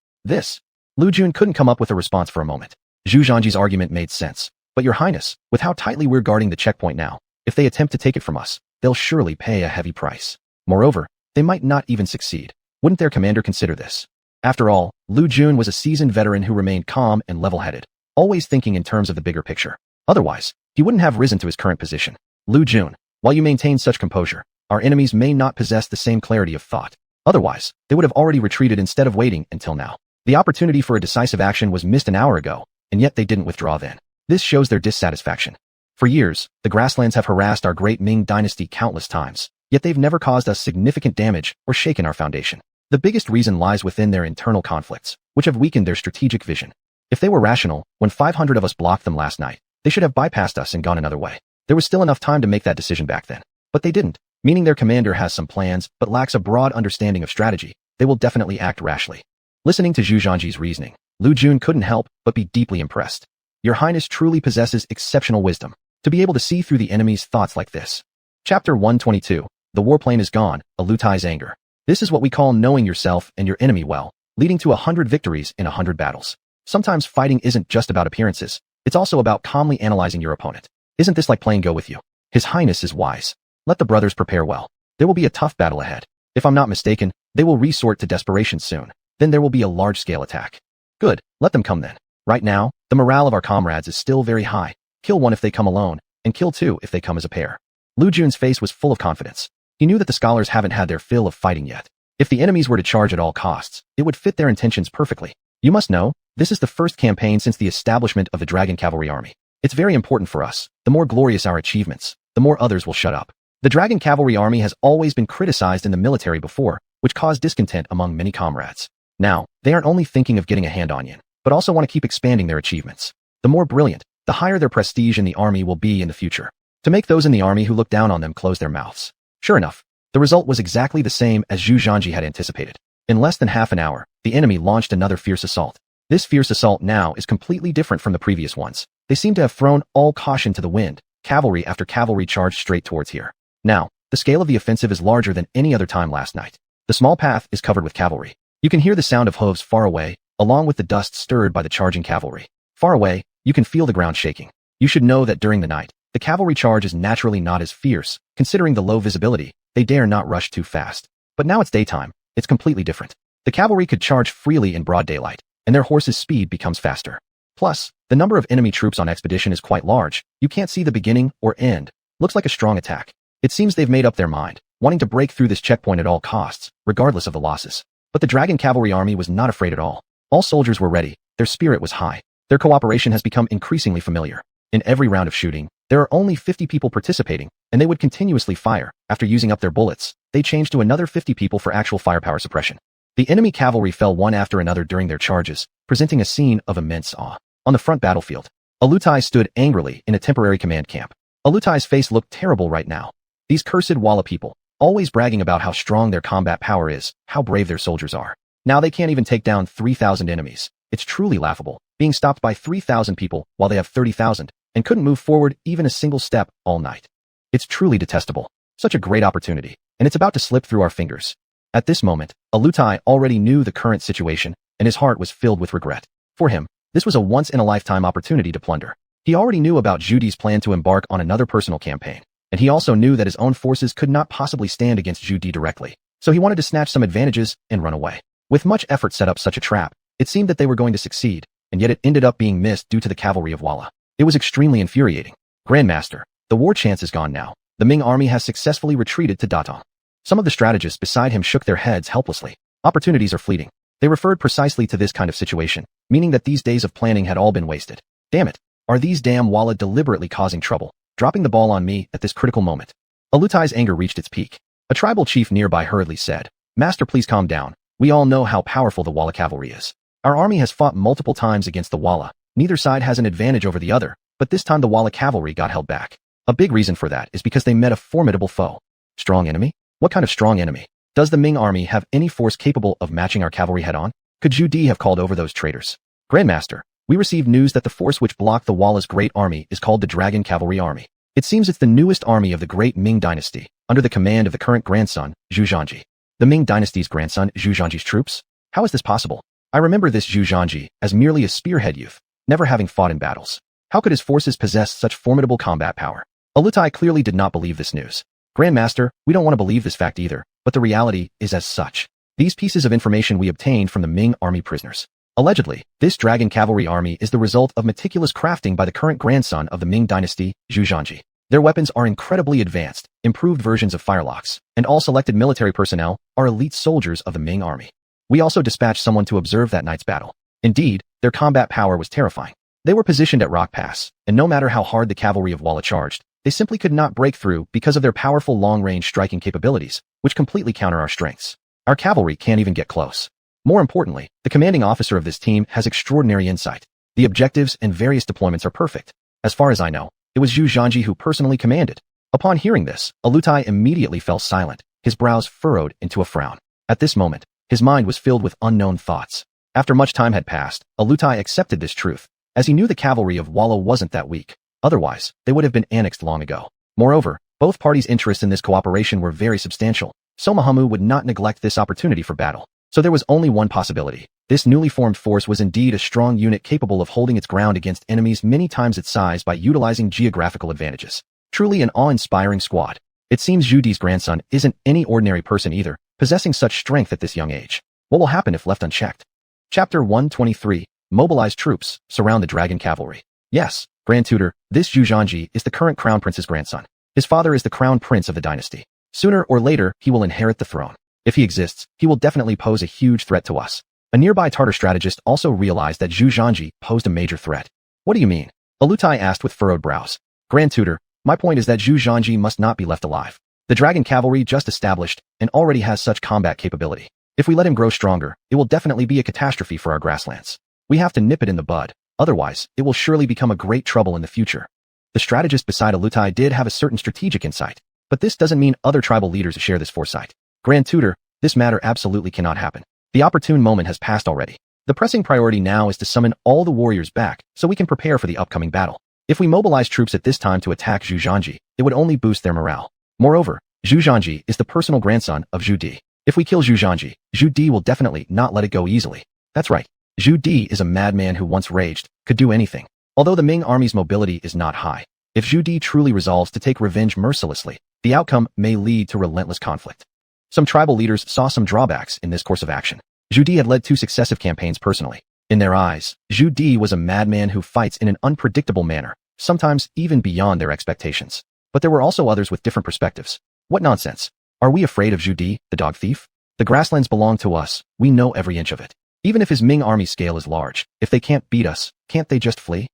Lu Jun couldn't come up with a response for a moment. Zhu Zhanji's argument made sense. But Your Highness, with how tightly we're guarding the checkpoint now, if they attempt to take it from us, they'll surely pay a heavy price. Moreover, they might not even succeed. Wouldn't their commander consider this? After all, Lu Jun was a seasoned veteran who remained calm and level-headed, always thinking in terms of the bigger picture. Otherwise, he wouldn't have risen to his current position. Lu Jun, while you maintain such composure, our enemies may not possess the same clarity of thought. Otherwise, they would have already retreated instead of waiting until now. The opportunity for a decisive action was missed an hour ago, and yet they didn't withdraw then. This shows their dissatisfaction. For years, the grasslands have harassed our great Ming Dynasty countless times, yet they've never caused us significant damage or shaken our foundation. The biggest reason lies within their internal conflicts, which have weakened their strategic vision. If they were rational, when 500 of us blocked them last night, they should have bypassed us and gone another way. There was still enough time to make that decision back then. But they didn't, meaning their commander has some plans but lacks a broad understanding of strategy. They will definitely act rashly. Listening to Zhu Zhanji's reasoning, Lu Jun couldn't help but be deeply impressed. Your Highness truly possesses exceptional wisdom to be able to see through the enemy's thoughts like this. Chapter 122. The warplane is gone, Alutai's anger. This is what we call knowing yourself and your enemy well, leading to 100 victories in 100 battles. Sometimes fighting isn't just about appearances, it's also about calmly analyzing your opponent. Isn't this like playing Go with you? His Highness is wise. Let the brothers prepare well. There will be a tough battle ahead. If I'm not mistaken, they will resort to desperation soon. Then there will be a large-scale attack. Good, let them come then. Right now, the morale of our comrades is still very high. Kill one if they come alone, and kill two if they come as a pair. Lu Jun's face was full of confidence. He knew that the scholars haven't had their fill of fighting yet. If the enemies were to charge at all costs, it would fit their intentions perfectly. You must know, this is the first campaign since the establishment of the Dragon Cavalry Army. It's very important for us. The more glorious our achievements, the more others will shut up. The Dragon Cavalry Army has always been criticized in the military before, which caused discontent among many comrades. Now, they aren't only thinking of getting a hand on yin, but also want to keep expanding their achievements. The more brilliant, the higher their prestige in the army will be in the future. To make those in the army who look down on them close their mouths. Sure enough, the result was exactly the same as Zhu Zhanji had anticipated. In less than half an hour, the enemy launched another fierce assault. This fierce assault now is completely different from the previous ones. They seem to have thrown all caution to the wind. Cavalry after cavalry charged straight towards here. Now, the scale of the offensive is larger than any other time last night. The small path is covered with cavalry. You can hear the sound of hooves far away, along with the dust stirred by the charging cavalry. Far away, you can feel the ground shaking. You should know that during the night, the cavalry charge is naturally not as fierce. Considering the low visibility, they dare not rush too fast. But now it's daytime. It's completely different. The cavalry could charge freely in broad daylight, and their horses' speed becomes faster. Plus, the number of enemy troops on expedition is quite large. You can't see the beginning or end. Looks like a strong attack. It seems they've made up their mind, wanting to break through this checkpoint at all costs, regardless of the losses. But the Dragon Cavalry Army was not afraid at all. All soldiers were ready. Their spirit was high. Their cooperation has become increasingly familiar. In every round of shooting, there are only 50 people participating, and they would continuously fire. After using up their bullets, they changed to another 50 people for actual firepower suppression. The enemy cavalry fell one after another during their charges, presenting a scene of immense awe. On the front battlefield, Alutai stood angrily in a temporary command camp. Alutai's face looked terrible right now. These cursed Walla people, always bragging about how strong their combat power is, how brave their soldiers are. Now they can't even take down 3,000 enemies. It's truly laughable, being stopped by 3,000 people while they have 30,000, and couldn't move forward even a single step all night. It's truly detestable. Such a great opportunity, and it's about to slip through our fingers. At this moment, Alutai already knew the current situation, and his heart was filled with regret. For him, this was a once-in-a-lifetime opportunity to plunder. He already knew about Zhu Di's plan to embark on another personal campaign, and he also knew that his own forces could not possibly stand against Zhu Di directly, so he wanted to snatch some advantages and run away. With much effort set up such a trap, it seemed that they were going to succeed, and yet it ended up being missed due to the cavalry of Walla. It was extremely infuriating. Grandmaster, the war chance is gone now. The Ming army has successfully retreated to Datong. Some of the strategists beside him shook their heads helplessly. Opportunities are fleeting. They referred precisely to this kind of situation, meaning that these days of planning had all been wasted. Damn it. Are these damn Walla deliberately causing trouble, dropping the ball on me at this critical moment? Alutai's anger reached its peak. A tribal chief nearby hurriedly said, "Master, please calm down. We all know how powerful the Walla cavalry is. Our army has fought multiple times against the Walla, Neither side has an advantage over the other, but this time the Walla cavalry got held back. A big reason for that is because they met a formidable foe. Strong enemy? What kind of strong enemy? Does the Ming army have any force capable of matching our cavalry head-on? Could Zhu Di have called over those traitors? Grandmaster, we received news that the force which blocked the Walla's great army is called the Dragon Cavalry Army. It seems it's the newest army of the great Ming Dynasty, under the command of the current grandson, Xuanhuan. The Ming Dynasty's grandson, Xuanhuan's troops? How is this possible? I remember this Xuanhuan as merely a spearhead youth, never having fought in battles. How could his forces possess such formidable combat power? Alutai clearly did not believe this news. Grandmaster, we don't want to believe this fact either, but the reality is as such. These pieces of information we obtained from the Ming army prisoners. Allegedly, this Dragon Cavalry army is the result of meticulous crafting by the current grandson of the Ming Dynasty, Xuanhuan. Their weapons are incredibly advanced, improved versions of firelocks, and all selected military personnel are elite soldiers of the Ming army. We also dispatched someone to observe that night's battle. Indeed, their combat power was terrifying. They were positioned at Rock Pass, and no matter how hard the cavalry of Walla charged, they simply could not break through because of their powerful long-range striking capabilities, which completely counter our strengths. Our cavalry can't even get close. More importantly, the commanding officer of this team has extraordinary insight. The objectives and various deployments are perfect. As far as I know, it was Xuanhuan who personally commanded. Upon hearing this, Alutai immediately fell silent, his brows furrowed into a frown. At this moment, his mind was filled with unknown thoughts. After much time had passed, Alutai accepted this truth, as he knew the cavalry of Walla wasn't that weak. Otherwise, they would have been annexed long ago. Moreover, both parties' interests in this cooperation were very substantial, so Mahamu would not neglect this opportunity for battle. So there was only one possibility. This newly formed force was indeed a strong unit capable of holding its ground against enemies many times its size by utilizing geographical advantages. Truly an awe-inspiring squad. It seems Zhu Di's grandson isn't any ordinary person either, possessing such strength at this young age. What will happen if left unchecked? Chapter 123. Mobilize troops, surround the Dragon Cavalry. Yes, Grand Tutor, this Xuanhuan is the current Crown Prince's grandson. His father is the Crown Prince of the dynasty. Sooner or later, he will inherit the throne. If he exists, he will definitely pose a huge threat to us. A nearby Tartar strategist also realized that Xuanhuan posed a major threat. What do you mean? Alutai asked with furrowed brows. Grand Tutor, my point is that Xuanhuan must not be left alive. The Dragon Cavalry just established and already has such combat capability. If we let him grow stronger, it will definitely be a catastrophe for our grasslands. We have to nip it in the bud, otherwise, it will surely become a great trouble in the future. The strategist beside Alutai did have a certain strategic insight, but this doesn't mean other tribal leaders share this foresight. Grand Tutor, this matter absolutely cannot happen. The opportune moment has passed already. The pressing priority now is to summon all the warriors back so we can prepare for the upcoming battle. If we mobilize troops at this time to attack Xuanhuan, it would only boost their morale. Moreover, Xuanhuan is the personal grandson of Zhu Di. If we kill Xuanhuan, Zhu Di will definitely not let it go easily. That's right. Zhu Di is a madman who once raged, could do anything. Although the Ming army's mobility is not high, if Zhu Di truly resolves to take revenge mercilessly, the outcome may lead to relentless conflict. Some tribal leaders saw some drawbacks in this course of action. Zhu Di had led 2 successive campaigns personally. In their eyes, Zhu Di was a madman who fights in an unpredictable manner, sometimes even beyond their expectations. But there were also others with different perspectives. What nonsense! Are we afraid of Zhu Di, the dog thief? The grasslands belong to us, we know every inch of it. Even if his Ming army scale is large, if they can't beat us, can't they just flee?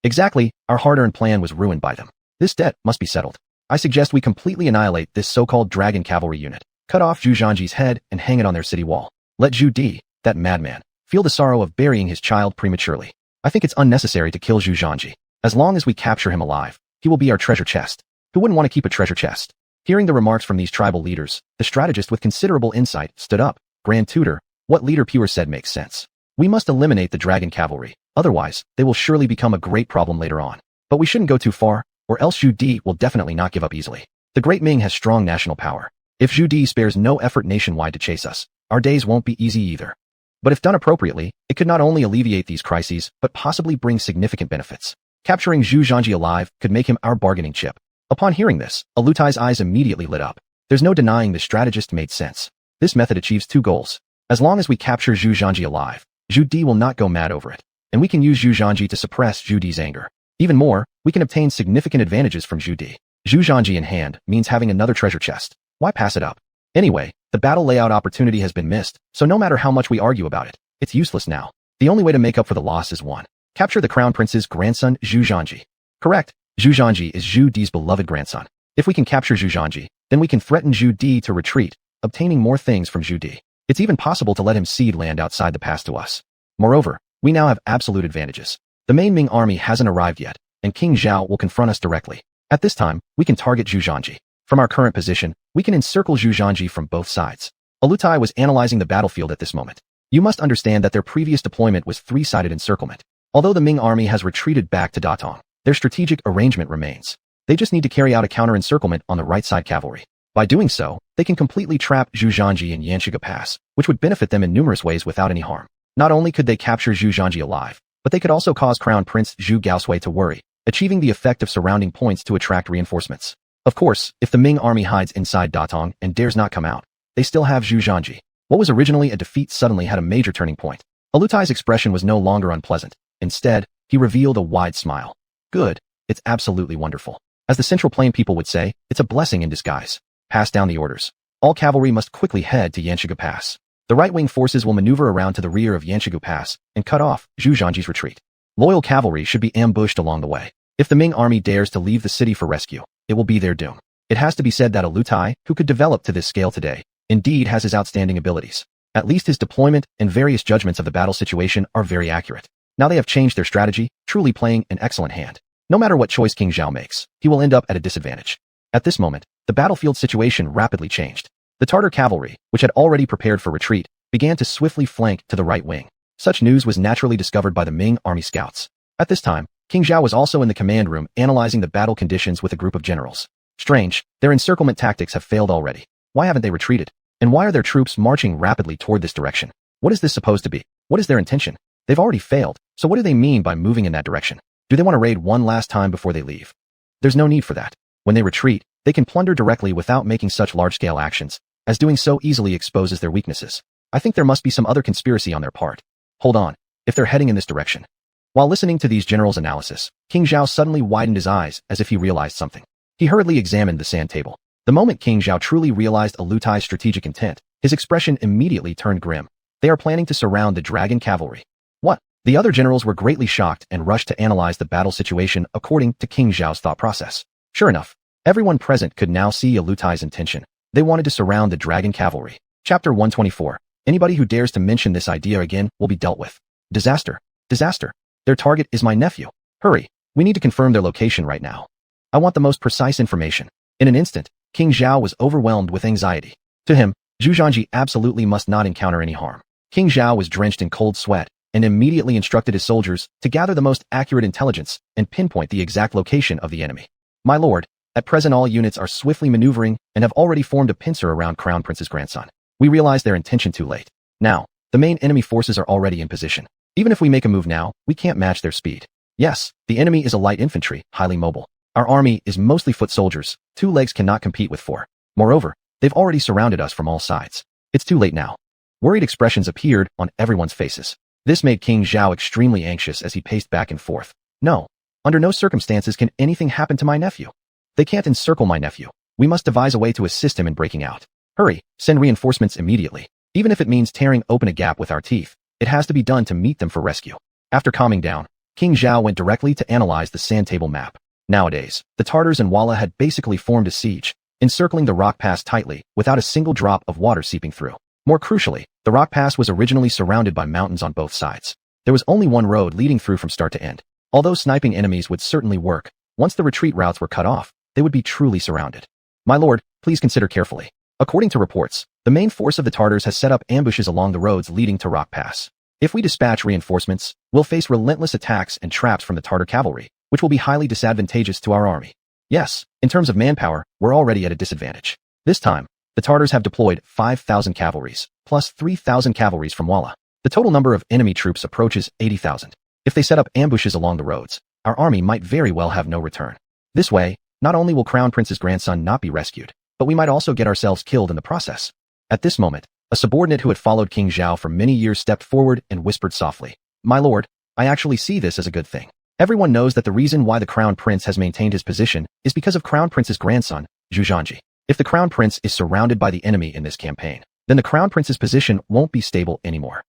Exactly, our hard-earned plan was ruined by them. This debt must be settled. I suggest we completely annihilate this so-called Dragon Cavalry unit. Cut off Xuanhuan's head and hang it on their city wall. Let Zhu Di, that madman, feel the sorrow of burying his child prematurely. I think it's unnecessary to kill Xuanhuan. As long as we capture him alive, he will be our treasure chest. Who wouldn't want to keep a treasure chest? Hearing the remarks from these tribal leaders, the strategist with considerable insight stood up. Grand Tutor, what Leader Pure said makes sense. We must eliminate the Dragon Cavalry, otherwise, they will surely become a great problem later on. But we shouldn't go too far, or else Zhu Di will definitely not give up easily. The Great Ming has strong national power. If Zhu Di spares no effort nationwide to chase us, our days won't be easy either. But if done appropriately, it could not only alleviate these crises, but possibly bring significant benefits. Capturing Xuanhuan alive could make him our bargaining chip. Upon hearing this, Alutai's eyes immediately lit up. There's no denying the strategist made sense. This method achieves 2 goals. As long as we capture Xuanhuan alive, Zhu Di will not go mad over it, and we can use Xuanhuan to suppress Zhu Di's anger. Even more, we can obtain significant advantages from Zhu Di. Xuanhuan in hand means having another treasure chest. Why pass it up? Anyway, the battle layout opportunity has been missed, so no matter how much we argue about it, it's useless now. The only way to make up for the loss is 1. Capture the Crown Prince's grandson, Xuanhuan. Correct, Xuanhuan is Zhu Di's beloved grandson. If we can capture Xuanhuan, then we can threaten Zhu Di to retreat, obtaining more things from Zhu Di. It's even possible to let him cede land outside the pass to us. Moreover, we now have absolute advantages. The main Ming army hasn't arrived yet, and King Zhao will confront us directly. At this time, we can target Zhu. From our current position, we can encircle Zhu from both sides. Alutai was analyzing the battlefield at this moment. You must understand that their previous deployment was three-sided encirclement. Although the Ming army has retreated back to Datong, their strategic arrangement remains. They just need to carry out a counter-encirclement on the right side cavalry. By doing so, they can completely trap Zhu in Yanshiga Pass, which would benefit them in numerous ways without any harm. Not only could they capture Zhu alive, but they could also cause Crown Prince Zhu Gaosui to worry, achieving the effect of surrounding points to attract reinforcements. Of course, if the Ming army hides inside Datong and dares not come out, they still have Zhu. What was originally a defeat suddenly had a major turning point. Alutai's expression was no longer unpleasant. Instead, he revealed a wide smile. Good. It's absolutely wonderful. As the Central Plain people would say, it's a blessing in disguise. Pass down the orders. All cavalry must quickly head to Yanshiga Pass. The right-wing forces will maneuver around to the rear of Yanshiga Pass and cut off Zhu retreat. Loyal cavalry should be ambushed along the way. If the Ming army dares to leave the city for rescue, it will be their doom. It has to be said that Alutai, who could develop to this scale today, indeed has his outstanding abilities. At least his deployment and various judgments of the battle situation are very accurate. Now they have changed their strategy, truly playing an excellent hand. No matter what choice King Zhao makes, he will end up at a disadvantage. At this moment, the battlefield situation rapidly changed. The Tartar cavalry, which had already prepared for retreat, began to swiftly flank to the right wing. Such news was naturally discovered by the Ming army scouts. At this time, King Zhao was also in the command room analyzing the battle conditions with a group of generals. Strange, their encirclement tactics have failed already. Why haven't they retreated? And why are their troops marching rapidly toward this direction? What is this supposed to be? What is their intention? They've already failed, so what do they mean by moving in that direction? Do they want to raid one last time before they leave? There's no need for that. When they retreat, they can plunder directly without making such large-scale actions, as doing so easily exposes their weaknesses. I think there must be some other conspiracy on their part. Hold on, if they're heading in this direction. While listening to these generals' analysis, King Zhao suddenly widened his eyes as if he realized something. He hurriedly examined the sand table. The moment King Zhao truly realized Alutai's strategic intent, his expression immediately turned grim. They are planning to surround the dragon cavalry. What? The other generals were greatly shocked and rushed to analyze the battle situation according to King Zhao's thought process. Sure enough, everyone present could now see Alutai's intention. They wanted to surround the dragon cavalry. Chapter 124. Anybody who dares to mention this idea again will be dealt with. Disaster. Disaster. Their target is my nephew. Hurry. We need to confirm their location right now. I want the most precise information. In an instant, King Zhao was overwhelmed with anxiety. To him, Zhu absolutely must not encounter any harm. King Zhao was drenched in cold sweat and immediately instructed his soldiers to gather the most accurate intelligence and pinpoint the exact location of the enemy. My lord, at present all units are swiftly maneuvering and have already formed a pincer around Crown Prince's grandson. We realize their intention too late. Now, the main enemy forces are already in position. Even if we make a move now, we can't match their speed. Yes, the enemy is a light infantry, highly mobile. Our army is mostly foot soldiers. 2 legs cannot compete with 4. Moreover, they've already surrounded us from all sides. It's too late now. Worried expressions appeared on everyone's faces. This made King Zhao extremely anxious as he paced back and forth. No. Under no circumstances can anything happen to my nephew. They can't encircle my nephew. We must devise a way to assist him in breaking out. Hurry, send reinforcements immediately. Even if it means tearing open a gap with our teeth, it has to be done to meet them for rescue. After calming down, King Zhao went directly to analyze the sand table map. Nowadays, the Tartars and Walla had basically formed a siege, encircling the rock pass tightly without a single drop of water seeping through. More crucially, the rock pass was originally surrounded by mountains on both sides. There was only one road leading through from start to end. Although sniping enemies would certainly work, once the retreat routes were cut off, they would be truly surrounded. My lord, please consider carefully. According to reports, the main force of the Tartars has set up ambushes along the roads leading to Rock Pass. If we dispatch reinforcements, we'll face relentless attacks and traps from the Tartar cavalry, which will be highly disadvantageous to our army. Yes, in terms of manpower, we're already at a disadvantage. This time, the Tartars have deployed 5,000 cavalries, plus 3,000 cavalries from Walla. The total number of enemy troops approaches 80,000. If they set up ambushes along the roads, our army might very well have no return. This way, not only will Crown Prince's grandson not be rescued, but we might also get ourselves killed in the process. At this moment, a subordinate who had followed King Zhao for many years stepped forward and whispered softly, "My lord, I actually see this as a good thing. Everyone knows that the reason why the Crown Prince has maintained his position is because of Crown Prince's grandson, Zhu. If the Crown Prince is surrounded by the enemy in this campaign, then the Crown Prince's position won't be stable anymore.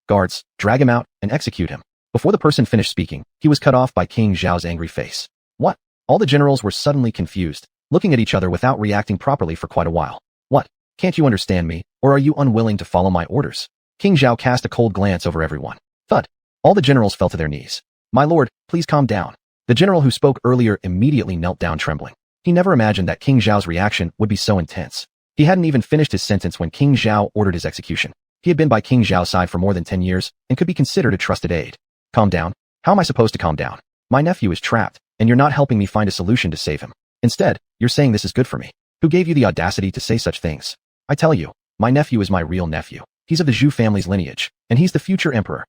Guards, drag him out and execute him." Before the person finished speaking, he was cut off by King Zhao's angry face. What? All the generals were suddenly confused, looking at each other without reacting properly for quite a while. What? Can't you understand me, or are you unwilling to follow my orders? King Zhao cast a cold glance over everyone. Thud. All the generals fell to their knees. My lord, please calm down. The general who spoke earlier immediately knelt down trembling. He never imagined that King Zhao's reaction would be so intense. He hadn't even finished his sentence when King Zhao ordered his execution. He had been by King Zhao's side for more than 10 years and could be considered a trusted aide. Calm down? How am I supposed to calm down? My nephew is trapped, and you're not helping me find a solution to save him. Instead, you're saying this is good for me. Who gave you the audacity to say such things? I tell you, my nephew is my real nephew. He's of the Zhu family's lineage, and he's the future emperor.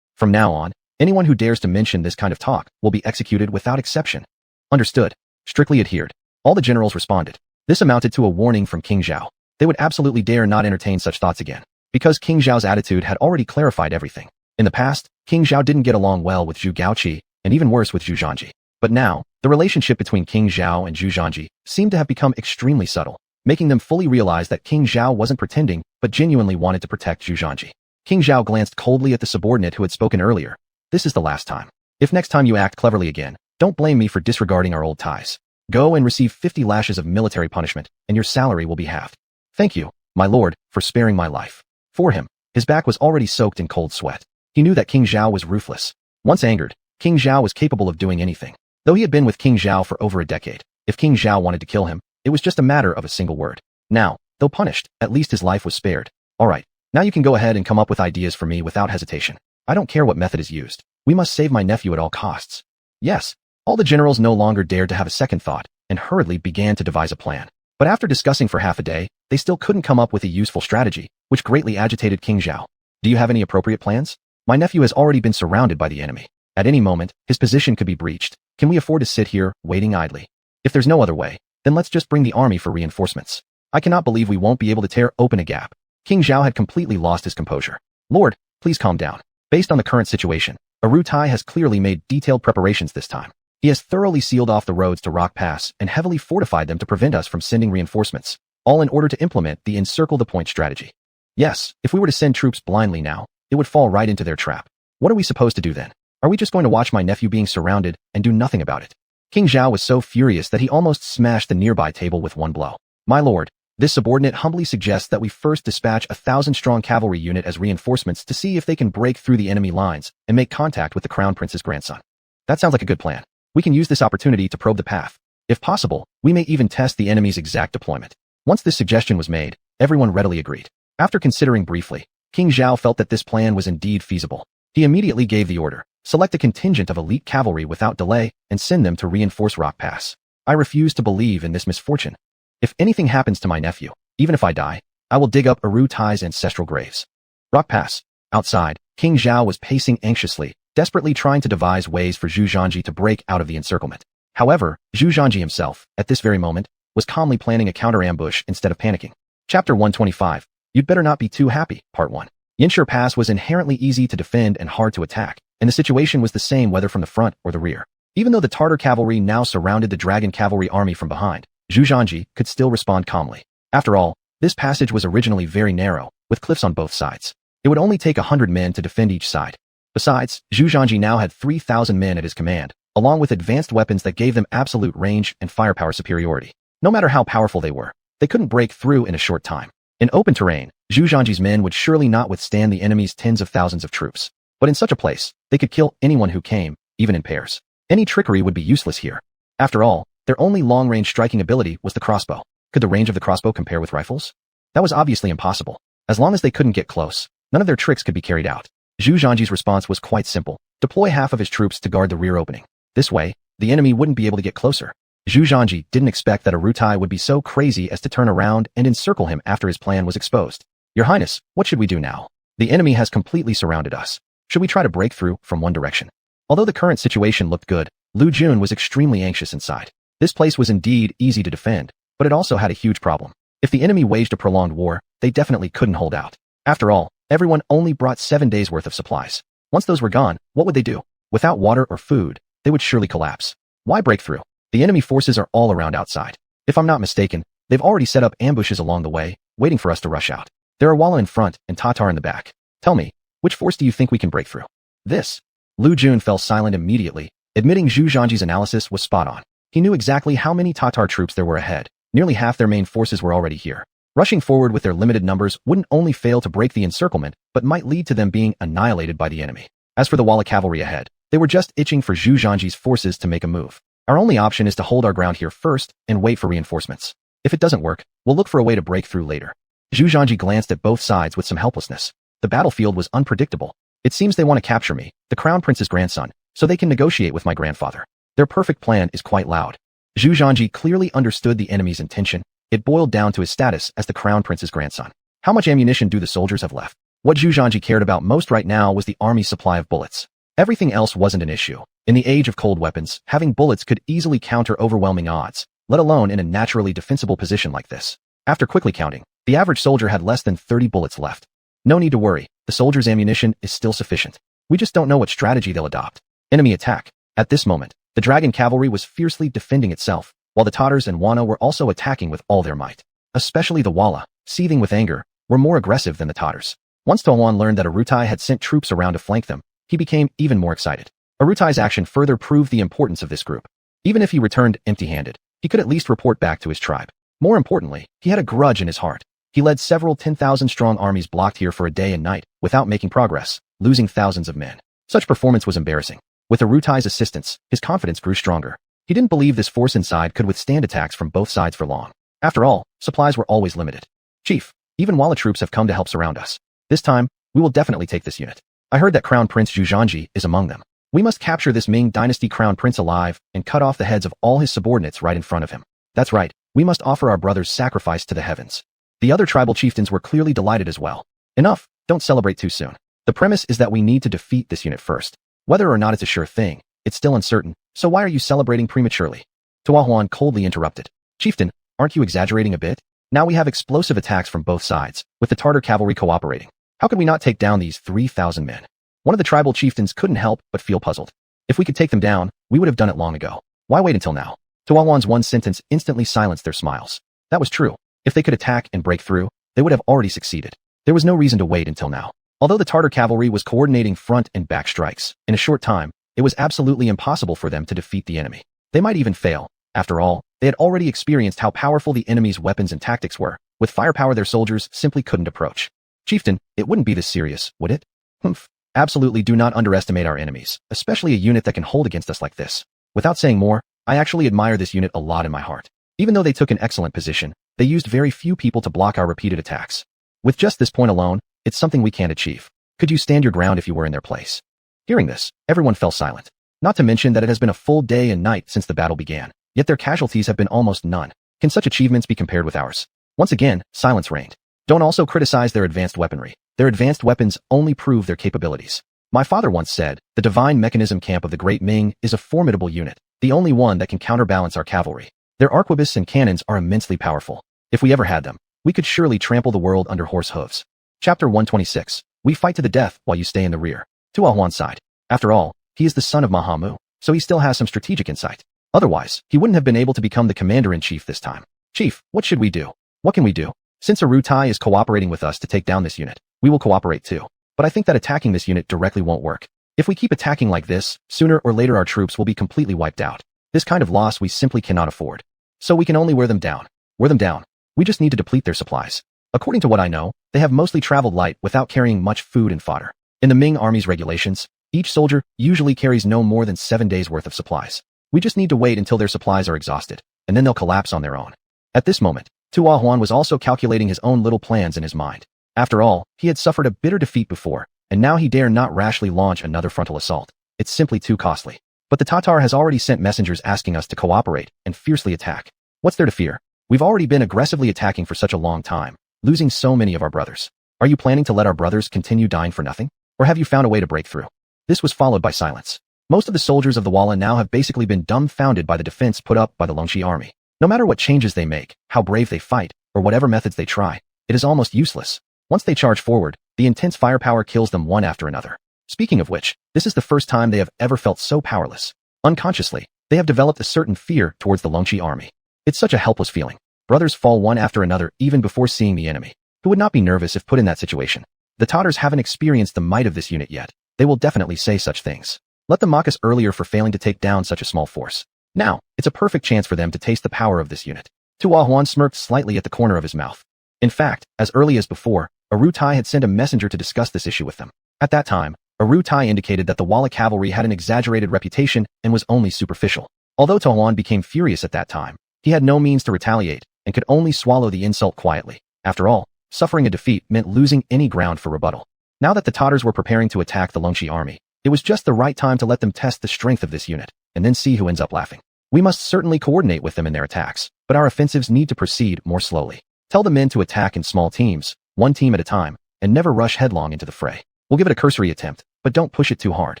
From now on, anyone who dares to mention this kind of talk will be executed without exception. Understood. Strictly adhered. All the generals responded. This amounted to a warning from King Zhao. They would absolutely dare not entertain such thoughts again, because King Zhao's attitude had already clarified everything. In the past, King Zhao didn't get along well with Zhu Gaoqi, and even worse with Zhu Zhanji. But now, the relationship between King Zhao and Zhu Zhanji seemed to have become extremely subtle, making them fully realize that King Zhao wasn't pretending, but genuinely wanted to protect Zhu Zhanji. King Zhao glanced coldly at the subordinate who had spoken earlier. This is the last time. If next time you act cleverly again, don't blame me for disregarding our old ties. Go and receive 50 lashes of military punishment, and your salary will be halved. Thank you, my lord, for sparing my life. For him, his back was already soaked in cold sweat. He knew that King Zhao was ruthless. Once angered, King Zhao was capable of doing anything. Though he had been with King Zhao for over a decade, if King Zhao wanted to kill him, it was just a matter of a single word. Now, though punished, at least his life was spared. All right, now you can go ahead and come up with ideas for me without hesitation. I don't care what method is used. We must save my nephew at all costs. Yes, all the generals no longer dared to have a second thought and hurriedly began to devise a plan. But after discussing for half a day, they still couldn't come up with a useful strategy, which greatly agitated King Zhao. Do you have any appropriate plans? My nephew has already been surrounded by the enemy. At any moment, his position could be breached. Can we afford to sit here, waiting idly? If there's no other way, then let's just bring the army for reinforcements. I cannot believe we won't be able to tear open a gap. King Zhao had completely lost his composure. Lord, please calm down. Based on the current situation, Aru Tai has clearly made detailed preparations this time. He has thoroughly sealed off the roads to Rock Pass and heavily fortified them to prevent us from sending reinforcements, all in order to implement the encircle the point strategy. Yes, if we were to send troops blindly now, it would fall right into their trap. What are we supposed to do then? Are we just going to watch my nephew being surrounded and do nothing about it? King Zhao was so furious that he almost smashed the nearby table with one blow. My lord, this subordinate humbly suggests that we first dispatch a 1,000-strong cavalry unit as reinforcements to see if they can break through the enemy lines and make contact with the Crown Prince's grandson. That sounds like a good plan. We can use this opportunity to probe the path. If possible, we may even test the enemy's exact deployment. Once this suggestion was made, everyone readily agreed. After considering briefly, King Zhao felt that this plan was indeed feasible. He immediately gave the order. Select a contingent of elite cavalry without delay and send them to reinforce Rock Pass. I refuse to believe in this misfortune. If anything happens to my nephew, even if I die, I will dig up Aru Tai's ancestral graves. Rock Pass. Outside, King Zhao was pacing anxiously, desperately trying to devise ways for Zhu Zhanji to break out of the encirclement. However, Zhu Zhanji himself, at this very moment, was calmly planning a counter-ambush instead of panicking. Chapter 125. You'd better not be too happy, Part 1. Yanshi Pass was inherently easy to defend and hard to attack, and the situation was the same whether from the front or the rear. Even though the Tartar cavalry now surrounded the Dragon cavalry army from behind, Zhu Zhanji could still respond calmly. After all, this passage was originally very narrow, with cliffs on both sides. It would only take 100 men to defend each side. Besides, Zhu Zhanji now had 3,000 men at his command, along with advanced weapons that gave them absolute range and firepower superiority. No matter how powerful they were, they couldn't break through in a short time. In open terrain, Zhu Zhanji's men would surely not withstand the enemy's tens of thousands of troops. But in such a place, they could kill anyone who came, even in pairs. Any trickery would be useless here. After all, their only long-range striking ability was the crossbow. Could the range of the crossbow compare with rifles? That was obviously impossible. As long as they couldn't get close, none of their tricks could be carried out. Zhu Zhanji's response was quite simple. Deploy half of his troops to guard the rear opening. This way, the enemy wouldn't be able to get closer. Zhu Zhanji didn't expect that Aru Tai would be so crazy as to turn around and encircle him after his plan was exposed. Your Highness, what should we do now? The enemy has completely surrounded us. Should we try to break through from one direction? Although the current situation looked good, Lu Jun was extremely anxious inside. This place was indeed easy to defend, but it also had a huge problem. If the enemy waged a prolonged war, they definitely couldn't hold out. After all, everyone only brought 7 days' worth of supplies. Once those were gone, what would they do? Without water or food, they would surely collapse. Why break through? The enemy forces are all around outside. If I'm not mistaken, they've already set up ambushes along the way, waiting for us to rush out. There are Walla in front and Tatar in the back. Tell me, which force do you think we can break through? This. Lu Jun fell silent immediately, admitting Zhu Zhanji's analysis was spot on. He knew exactly how many Tatar troops there were ahead. Nearly half their main forces were already here. Rushing forward with their limited numbers wouldn't only fail to break the encirclement, but might lead to them being annihilated by the enemy. As for the Walla cavalry ahead, They were just itching for Zhu Zhanji's forces to make a move. Our only option is to hold our ground here first and wait for reinforcements. If it doesn't work, we'll look for a way to break through later. Zhu Zhanji glanced at both sides with some helplessness. The battlefield was unpredictable. It seems they want to capture me, the crown prince's grandson, so they can negotiate with my grandfather. Their perfect plan is quite loud. Zhu Zhanji clearly understood the enemy's intention. It boiled down to his status as the crown prince's grandson. How much ammunition do the soldiers have left? What Zhu Zhanji cared about most right now was the army's supply of bullets. Everything else wasn't an issue. In the age of cold weapons, having bullets could easily counter overwhelming odds, let alone in a naturally defensible position like this. After quickly counting, the average soldier had less than 30 bullets left. No need to worry, the soldier's ammunition is still sufficient. We just don't know what strategy they'll adopt. Enemy attack. At this moment, the dragon cavalry was fiercely defending itself, while the Tatars and Wana were also attacking with all their might. Especially the Wala, seething with anger, were more aggressive than the Tatars. Once Xuanhuan learned that Arutai had sent troops around to flank them, he became even more excited. Arutai's action further proved the importance of this group. Even if he returned empty-handed, he could at least report back to his tribe. More importantly, he had a grudge in his heart. He led several 10,000-strong armies blocked here for a day and night, without making progress, losing thousands of men. Such performance was embarrassing. With Arutai's assistance, his confidence grew stronger. He didn't believe this force inside could withstand attacks from both sides for long. After all, supplies were always limited. Chief, even Wala troops have come to help surround us. This time, we will definitely take this unit. I heard that Crown Prince Zhu Zhanji is among them. We must capture this Ming Dynasty Crown Prince alive and cut off the heads of all his subordinates right in front of him. That's right, we must offer our brother's sacrifice to the heavens. The other tribal chieftains were clearly delighted as well. Enough, don't celebrate too soon. The premise is that we need to defeat this unit first. Whether or not it's a sure thing, it's still uncertain, so why are you celebrating prematurely? Xuanhuan coldly interrupted. Chieftain, aren't you exaggerating a bit? Now we have explosive attacks from both sides, with the Tartar cavalry cooperating. How could we not take down these 3,000 men? One of the tribal chieftains couldn't help but feel puzzled. If we could take them down, we would have done it long ago. Why wait until now? Xuanhuan's one sentence instantly silenced their smiles. That was true. If they could attack and break through, they would have already succeeded. There was no reason to wait until now. Although the Tartar cavalry was coordinating front and back strikes, in a short time, it was absolutely impossible for them to defeat the enemy. They might even fail. After all, they had already experienced how powerful the enemy's weapons and tactics were. With firepower their soldiers simply couldn't approach. Chieftain, it wouldn't be this serious, would it? Humph. Absolutely do not underestimate our enemies, especially a unit that can hold against us like this. Without saying more, I actually admire this unit a lot in my heart. Even though they took an excellent position, they used very few people to block our repeated attacks. With just this point alone, it's something we can't achieve. Could you stand your ground if you were in their place? Hearing this, everyone fell silent. Not to mention that it has been a full day and night since the battle began, yet their casualties have been almost none. Can such achievements be compared with ours? Once again, silence reigned. Don't also criticize their advanced weaponry. Their advanced weapons only prove their capabilities. My father once said, the divine mechanism camp of the Great Ming is a formidable unit, the only one that can counterbalance our cavalry. Their arquebuses and cannons are immensely powerful. If we ever had them, we could surely trample the world under horse hooves. Chapter 126. We fight to the death while you stay in the rear. Xuanhuan's side. After all, he is the son of Mahamu, so he still has some strategic insight. Otherwise, he wouldn't have been able to become the commander-in-chief this time. Chief, what should we do? What can we do? Since Arutai is cooperating with us to take down this unit, we will cooperate too. But I think that attacking this unit directly won't work. If we keep attacking like this, sooner or later our troops will be completely wiped out. This kind of loss we simply cannot afford. So we can only wear them down. Wear them down. We just need to deplete their supplies. According to what I know, they have mostly traveled light without carrying much food and fodder. In the Ming army's regulations, each soldier usually carries no more than 7 days worth of supplies. We just need to wait until their supplies are exhausted, and then they'll collapse on their own. At this moment, Xuanhuan was also calculating his own little plans in his mind. After all, he had suffered a bitter defeat before, and now he dare not rashly launch another frontal assault. It's simply too costly. But the Tatar has already sent messengers asking us to cooperate and fiercely attack. What's there to fear? We've already been aggressively attacking for such a long time, losing so many of our brothers. Are you planning to let our brothers continue dying for nothing? Or have you found a way to break through? This was followed by silence. Most of the soldiers of the Wala now have basically been dumbfounded by the defense put up by the Longxi army. No matter what changes they make, how brave they fight, or whatever methods they try, it is almost useless. Once they charge forward, the intense firepower kills them one after another. Speaking of which, this is the first time they have ever felt so powerless. Unconsciously, they have developed a certain fear towards the Longxi army. It's such a helpless feeling. Brothers fall one after another even before seeing the enemy. Who would not be nervous if put in that situation? The Tatars haven't experienced the might of this unit yet. They will definitely say such things. Let them mock us earlier for failing to take down such a small force. Now, it's a perfect chance for them to taste the power of this unit. Xuanhuan smirked slightly at the corner of his mouth. In fact, as early as before, Arutai had sent a messenger to discuss this issue with them. At that time, Aru Tai indicated that the Wala cavalry had an exaggerated reputation and was only superficial. Although xuanhuan became furious at that time, he had no means to retaliate and could only swallow the insult quietly. After all, suffering a defeat meant losing any ground for rebuttal. Now that the Tatars were preparing to attack the Longxi army, it was just the right time to let them test the strength of this unit, and then see who ends up laughing. We must certainly coordinate with them in their attacks, but our offensives need to proceed more slowly. Tell the men to attack in small teams, one team at a time, and never rush headlong into the fray. We'll give it a cursory attempt, but don't push it too hard.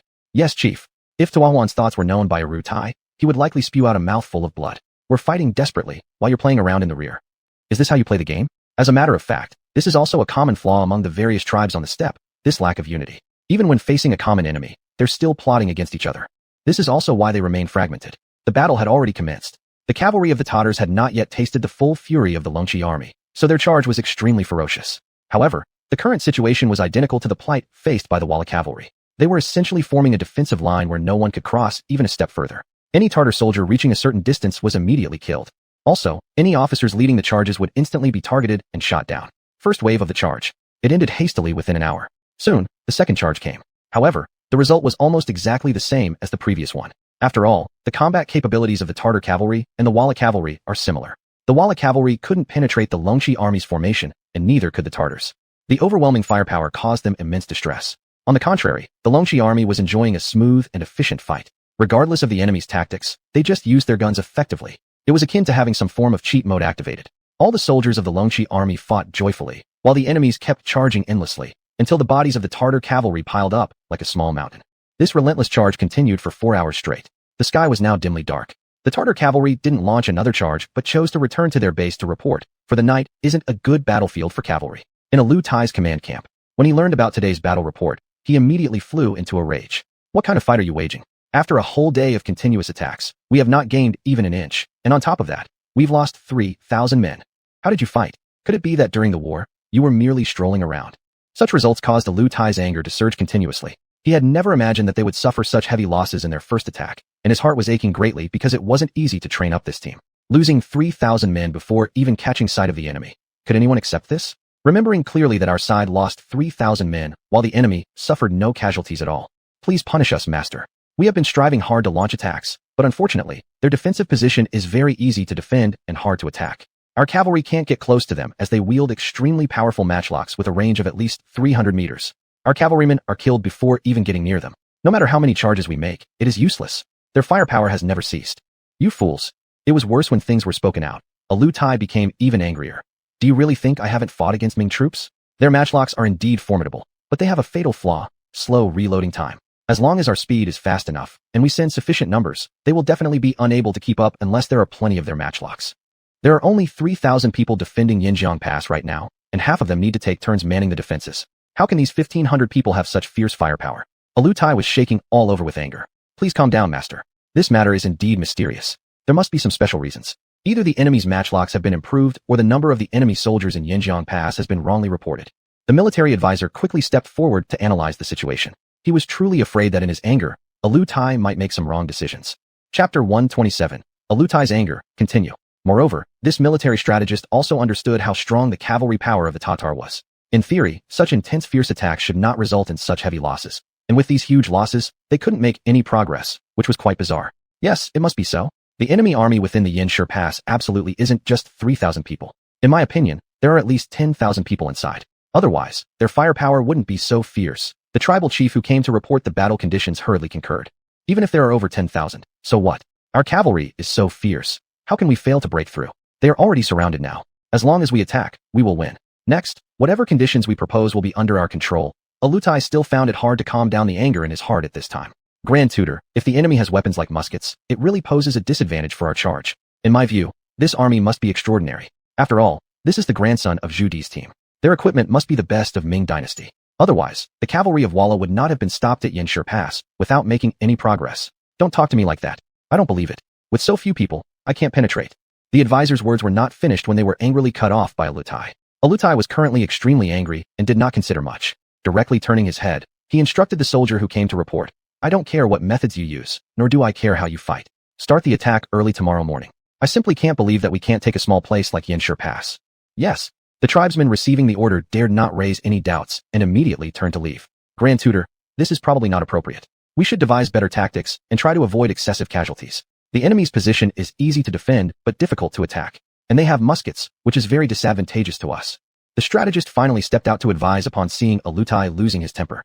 Yes, Chief. If xuanhuan's thoughts were known by Aru Tai, he would likely spew out a mouthful of blood. We're fighting desperately, while you're playing around in the rear. Is this how you play the game? As a matter of fact, this is also a common flaw among the various tribes on the steppe, this lack of unity. Even when facing a common enemy, they're still plotting against each other. This is also why they remain fragmented. The battle had already commenced. The cavalry of the Tatars had not yet tasted the full fury of the Longxi army, so their charge was extremely ferocious. However, the current situation was identical to the plight faced by the Wala cavalry. They were essentially forming a defensive line where no one could cross even a step further. Any Tatar soldier reaching a certain distance was immediately killed. Also, any officers leading the charges would instantly be targeted and shot down. First wave of the charge. It ended hastily within an hour. Soon, the second charge came. However, the result was almost exactly the same as the previous one. After all, the combat capabilities of the Tatar cavalry and the Wala cavalry are similar. The Wala cavalry couldn't penetrate the Longxi army's formation, and neither could the Tatars. The overwhelming firepower caused them immense distress. On the contrary, the Longxi army was enjoying a smooth and efficient fight. Regardless of the enemy's tactics, they just used their guns effectively. It was akin to having some form of cheat mode activated. All the soldiers of the Longxi army fought joyfully, while the enemies kept charging endlessly, until the bodies of the Tatar cavalry piled up like a small mountain. This relentless charge continued for 4 hours straight. The sky was now dimly dark. The Tatar cavalry didn't launch another charge but chose to return to their base to report, for the night isn't a good battlefield for cavalry. In Aru Tai's command camp, when he learned about today's battle report, he immediately flew into a rage. What kind of fight are you waging? After a whole day of continuous attacks, we have not gained even an inch, and on top of that, we've lost 3,000 men. How did you fight? Could it be that during the war, you were merely strolling around? Such results caused Aru Tai's anger to surge continuously. He had never imagined that they would suffer such heavy losses in their first attack, and his heart was aching greatly because it wasn't easy to train up this team. Losing 3,000 men before even catching sight of the enemy. Could anyone accept this? Remembering clearly that our side lost 3,000 men, while the enemy suffered no casualties at all. Please punish us, Master. We have been striving hard to launch attacks, but unfortunately, their defensive position is very easy to defend and hard to attack. Our cavalry can't get close to them as they wield extremely powerful matchlocks with a range of at least 300 meters. Our cavalrymen are killed before even getting near them. No matter how many charges we make, it is useless. Their firepower has never ceased. You fools. It was worse when things were spoken out. Aru Tai became even angrier. Do you really think I haven't fought against Ming troops? Their matchlocks are indeed formidable, but they have a fatal flaw: slow reloading time. As long as our speed is fast enough, and we send sufficient numbers, they will definitely be unable to keep up unless there are plenty of their matchlocks. There are only 3,000 people defending Yinjiang Pass right now, and half of them need to take turns manning the defenses. How can these 1,500 people have such fierce firepower? Aru Tai was shaking all over with anger. Please calm down, Master. This matter is indeed mysterious. There must be some special reasons. Either the enemy's matchlocks have been improved, or the number of the enemy soldiers in Yinjiang Pass has been wrongly reported. The military advisor quickly stepped forward to analyze the situation. He was truly afraid that in his anger, Aru Tai might make some wrong decisions. Chapter 127. Aru Tai's anger, continue. Moreover, this military strategist also understood how strong the cavalry power of the Tatar was. In theory, such intense fierce attacks should not result in such heavy losses. And with these huge losses, they couldn't make any progress, which was quite bizarre. Yes, it must be so. The enemy army within the Yanshi Pass absolutely isn't just 3,000 people. In my opinion, there are at least 10,000 people inside. Otherwise, their firepower wouldn't be so fierce. The tribal chief who came to report the battle conditions hurriedly concurred. Even if there are over 10,000, so what? Our cavalry is so fierce. How can we fail to break through? They are already surrounded now. As long as we attack, we will win. Next, whatever conditions we propose will be under our control. Aru Tai still found it hard to calm down the anger in his heart at this time. Grand Tutor, if the enemy has weapons like muskets, it really poses a disadvantage for our charge. In my view, this army must be extraordinary. After all, this is the grandson of Zhu Di's team. Their equipment must be the best of Ming Dynasty. Otherwise, the cavalry of Wala would not have been stopped at Yanshi Pass without making any progress. Don't talk to me like that. I don't believe it. With so few people, I can't penetrate. The advisor's words were not finished when they were angrily cut off by Aru Tai. Aru Tai was currently extremely angry and did not consider much. Directly turning his head, he instructed the soldier who came to report. I don't care what methods you use, nor do I care how you fight. Start the attack early tomorrow morning. I simply can't believe that we can't take a small place like Yanshi Pass. Yes. The tribesmen receiving the order dared not raise any doubts and immediately turned to leave. Grand Tutor, this is probably not appropriate. We should devise better tactics and try to avoid excessive casualties. The enemy's position is easy to defend but difficult to attack, and they have muskets, which is very disadvantageous to us. The strategist finally stepped out to advise upon seeing Alutai losing his temper.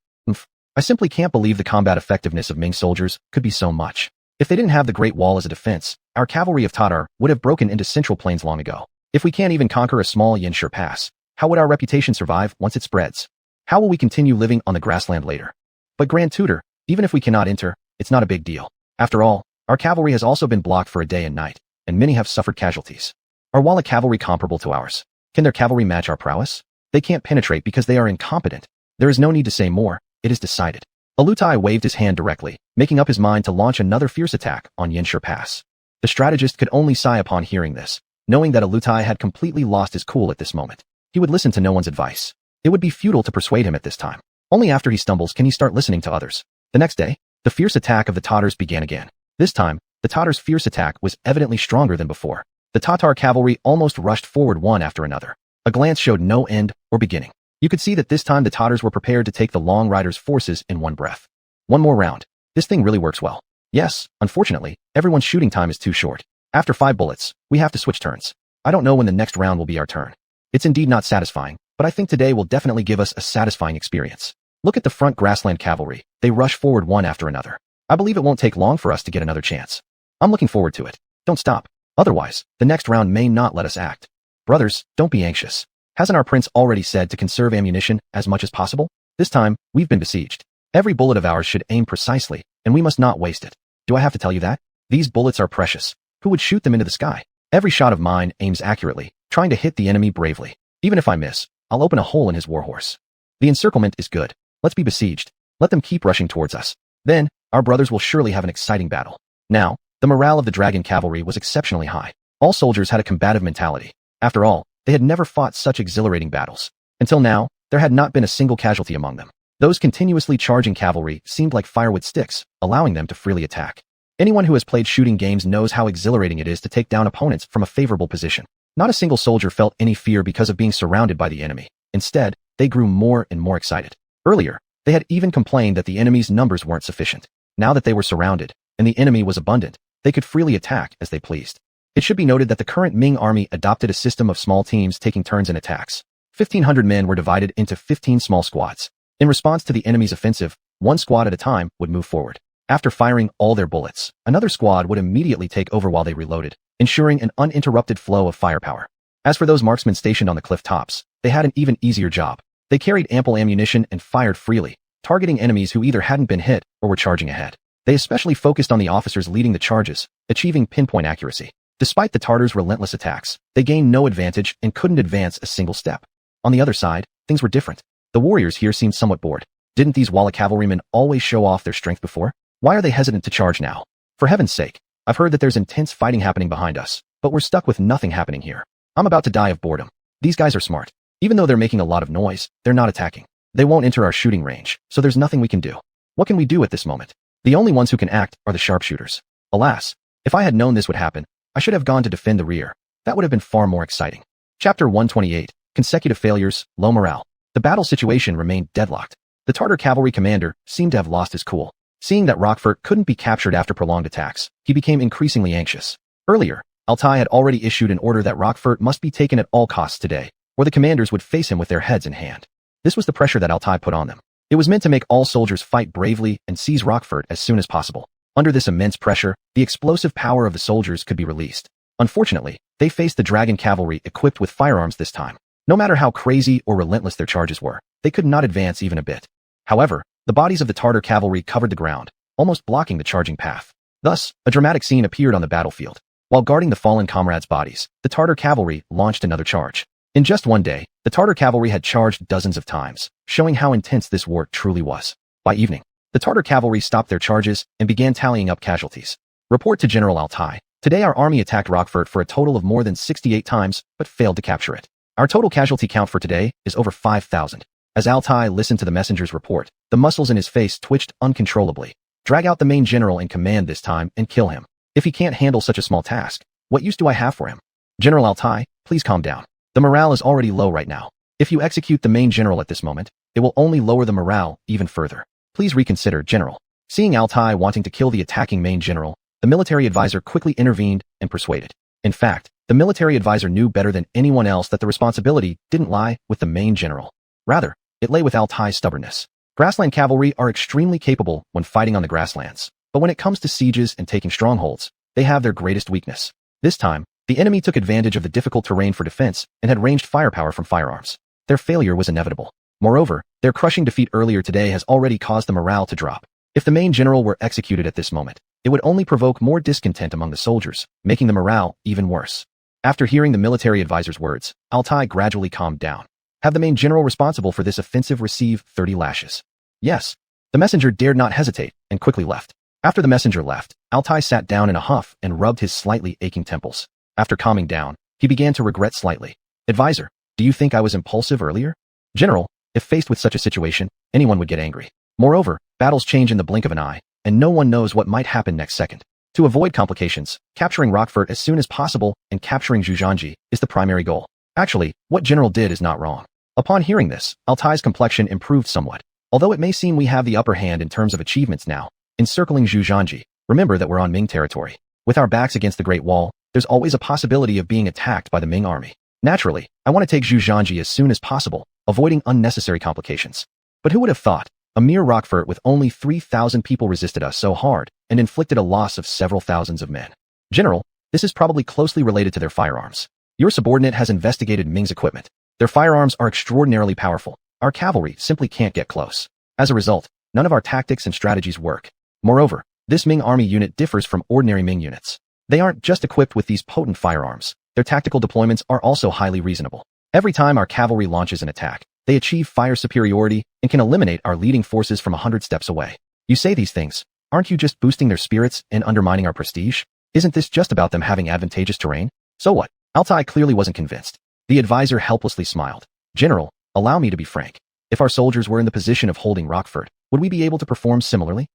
I simply can't believe the combat effectiveness of Ming soldiers could be so much. If they didn't have the Great Wall as a defense, our cavalry of Tatar would have broken into Central Plains long ago. If we can't even conquer a small Yanshi pass, how would our reputation survive once it spreads? How will we continue living on the grassland later? But Grand Tutor, even if we cannot enter, it's not a big deal. After all, our cavalry has also been blocked for a day and night, and many have suffered casualties. Are Walla cavalry comparable to ours? Can their cavalry match our prowess? They can't penetrate because they are incompetent. There is no need to say more, it is decided. Alutai waved his hand directly, making up his mind to launch another fierce attack on Yanshi Pass. The strategist could only sigh upon hearing this, knowing that Alutai had completely lost his cool at this moment. He would listen to no one's advice. It would be futile to persuade him at this time. Only after he stumbles can he start listening to others. The next day, the fierce attack of the Tatars began again. This time, the Tatars' fierce attack was evidently stronger than before. The Tatar cavalry almost rushed forward one after another. A glance showed no end or beginning. You could see that this time the Tatars were prepared to take the Long Riders' forces in one breath. One more round. This thing really works well. Yes, unfortunately, everyone's shooting time is too short. After 5 bullets, we have to switch turns. I don't know when the next round will be our turn. It's indeed not satisfying, but I think today will definitely give us a satisfying experience. Look at the front grassland cavalry. They rush forward one after another. I believe it won't take long for us to get another chance. I'm looking forward to it. Don't stop. Otherwise, the next round may not let us act. Brothers, don't be anxious. Hasn't our prince already said to conserve ammunition as much as possible? This time, we've been besieged. Every bullet of ours should aim precisely, and we must not waste it. Do I have to tell you that? These bullets are precious. Who would shoot them into the sky? Every shot of mine aims accurately, trying to hit the enemy bravely. Even if I miss, I'll open a hole in his warhorse. The encirclement is good. Let's be besieged. Let them keep rushing towards us. Then, our brothers will surely have an exciting battle. Now, the morale of the dragon cavalry was exceptionally high. All soldiers had a combative mentality. After all, they had never fought such exhilarating battles. Until now, there had not been a single casualty among them. Those continuously charging cavalry seemed like firewood sticks, allowing them to freely attack. Anyone who has played shooting games knows how exhilarating it is to take down opponents from a favorable position. Not a single soldier felt any fear because of being surrounded by the enemy. Instead, they grew more and more excited. Earlier, they had even complained that the enemy's numbers weren't sufficient. Now that they were surrounded, and the enemy was abundant, they could freely attack as they pleased. It should be noted that the current Ming army adopted a system of small teams taking turns in attacks. 1,500 men were divided into 15 small squads. In response to the enemy's offensive, one squad at a time would move forward. After firing all their bullets, another squad would immediately take over while they reloaded, ensuring an uninterrupted flow of firepower. As for those marksmen stationed on the cliff tops, they had an even easier job. They carried ample ammunition and fired freely, targeting enemies who either hadn't been hit or were charging ahead. They especially focused on the officers leading the charges, achieving pinpoint accuracy. Despite the Tatars' relentless attacks, they gained no advantage and couldn't advance a single step. On the other side, things were different. The warriors here seemed somewhat bored. Didn't these Walla cavalrymen always show off their strength before? Why are they hesitant to charge now? For heaven's sake, I've heard that there's intense fighting happening behind us, but we're stuck with nothing happening here. I'm about to die of boredom. These guys are smart. Even though they're making a lot of noise, they're not attacking. They won't enter our shooting range, so there's nothing we can do. What can we do at this moment? The only ones who can act are the sharpshooters. Alas, if I had known this would happen, I should have gone to defend the rear. That would have been far more exciting. Chapter 128, Consecutive Failures, Low Morale. The battle situation remained deadlocked. The Tatar cavalry commander seemed to have lost his cool. Seeing that Rockfort couldn't be captured after prolonged attacks, he became increasingly anxious. Earlier, Altai had already issued an order that Rockfort must be taken at all costs today, or the commanders would face him with their heads in hand. This was the pressure that Altai put on them. It was meant to make all soldiers fight bravely and seize Rockfort as soon as possible. Under this immense pressure, the explosive power of the soldiers could be released. Unfortunately, they faced the dragon cavalry equipped with firearms this time. No matter how crazy or relentless their charges were, they could not advance even a bit. However, the bodies of the Tatar cavalry covered the ground, almost blocking the charging path. Thus, a dramatic scene appeared on the battlefield. While guarding the fallen comrades' bodies, the Tatar cavalry launched another charge. In just one day, the Tatar cavalry had charged dozens of times, showing how intense this war truly was. By evening, the Tatar cavalry stopped their charges and began tallying up casualties. Report to General Altai. Today our army attacked Rockfort for a total of more than 68 times, but failed to capture it. Our total casualty count for today is over 5,000. As Altai listened to the messenger's report, the muscles in his face twitched uncontrollably. Drag out the main general in command this time and kill him. If he can't handle such a small task, what use do I have for him? General Altai, please calm down. The morale is already low right now. If you execute the main general at this moment, it will only lower the morale even further. Please reconsider, General. Seeing Altai wanting to kill the attacking main general, the military advisor quickly intervened and persuaded. In fact, the military advisor knew better than anyone else that the responsibility didn't lie with the main general. Rather, it lay with Altai's stubbornness. Grassland cavalry are extremely capable when fighting on the grasslands, but when it comes to sieges and taking strongholds, they have their greatest weakness. This time, the enemy took advantage of the difficult terrain for defense and had ranged firepower from firearms. Their failure was inevitable. Moreover, their crushing defeat earlier today has already caused the morale to drop. If the main general were executed at this moment, it would only provoke more discontent among the soldiers, making the morale even worse. After hearing the military advisor's words, Altai gradually calmed down. Have the main general responsible for this offensive receive 30 lashes? Yes. The messenger dared not hesitate and quickly left. After the messenger left, Altai sat down in a huff and rubbed his slightly aching temples. After calming down, he began to regret slightly. Advisor, do you think I was impulsive earlier? General, if faced with such a situation, anyone would get angry. Moreover, battles change in the blink of an eye, and no one knows what might happen next second. To avoid complications, capturing Rockfort as soon as possible and capturing Xuanhuan is the primary goal. Actually, what General did is not wrong. Upon hearing this, Altai's complexion improved somewhat. Although it may seem we have the upper hand in terms of achievements now, encircling Xuanhuan, remember that we're on Ming territory. With our backs against the Great Wall, there's always a possibility of being attacked by the Ming army. Naturally, I want to take Xuanhuan as soon as possible, avoiding unnecessary complications. But who would have thought? A mere Rockfort with only 3,000 people resisted us so hard and inflicted a loss of several thousands of men. General, this is probably closely related to their firearms. Your subordinate has investigated Ming's equipment. Their firearms are extraordinarily powerful. Our cavalry simply can't get close. As a result, none of our tactics and strategies work. Moreover, this Ming army unit differs from ordinary Ming units. They aren't just equipped with these potent firearms. Their tactical deployments are also highly reasonable. Every time our cavalry launches an attack, they achieve fire superiority and can eliminate our leading forces from 100 steps away. You say these things. Aren't you just boosting their spirits and undermining our prestige? Isn't this just about them having advantageous terrain? So what? Altai clearly wasn't convinced. The advisor helplessly smiled. General, allow me to be frank. If our soldiers were in the position of holding Rockfort, would we be able to perform similarly?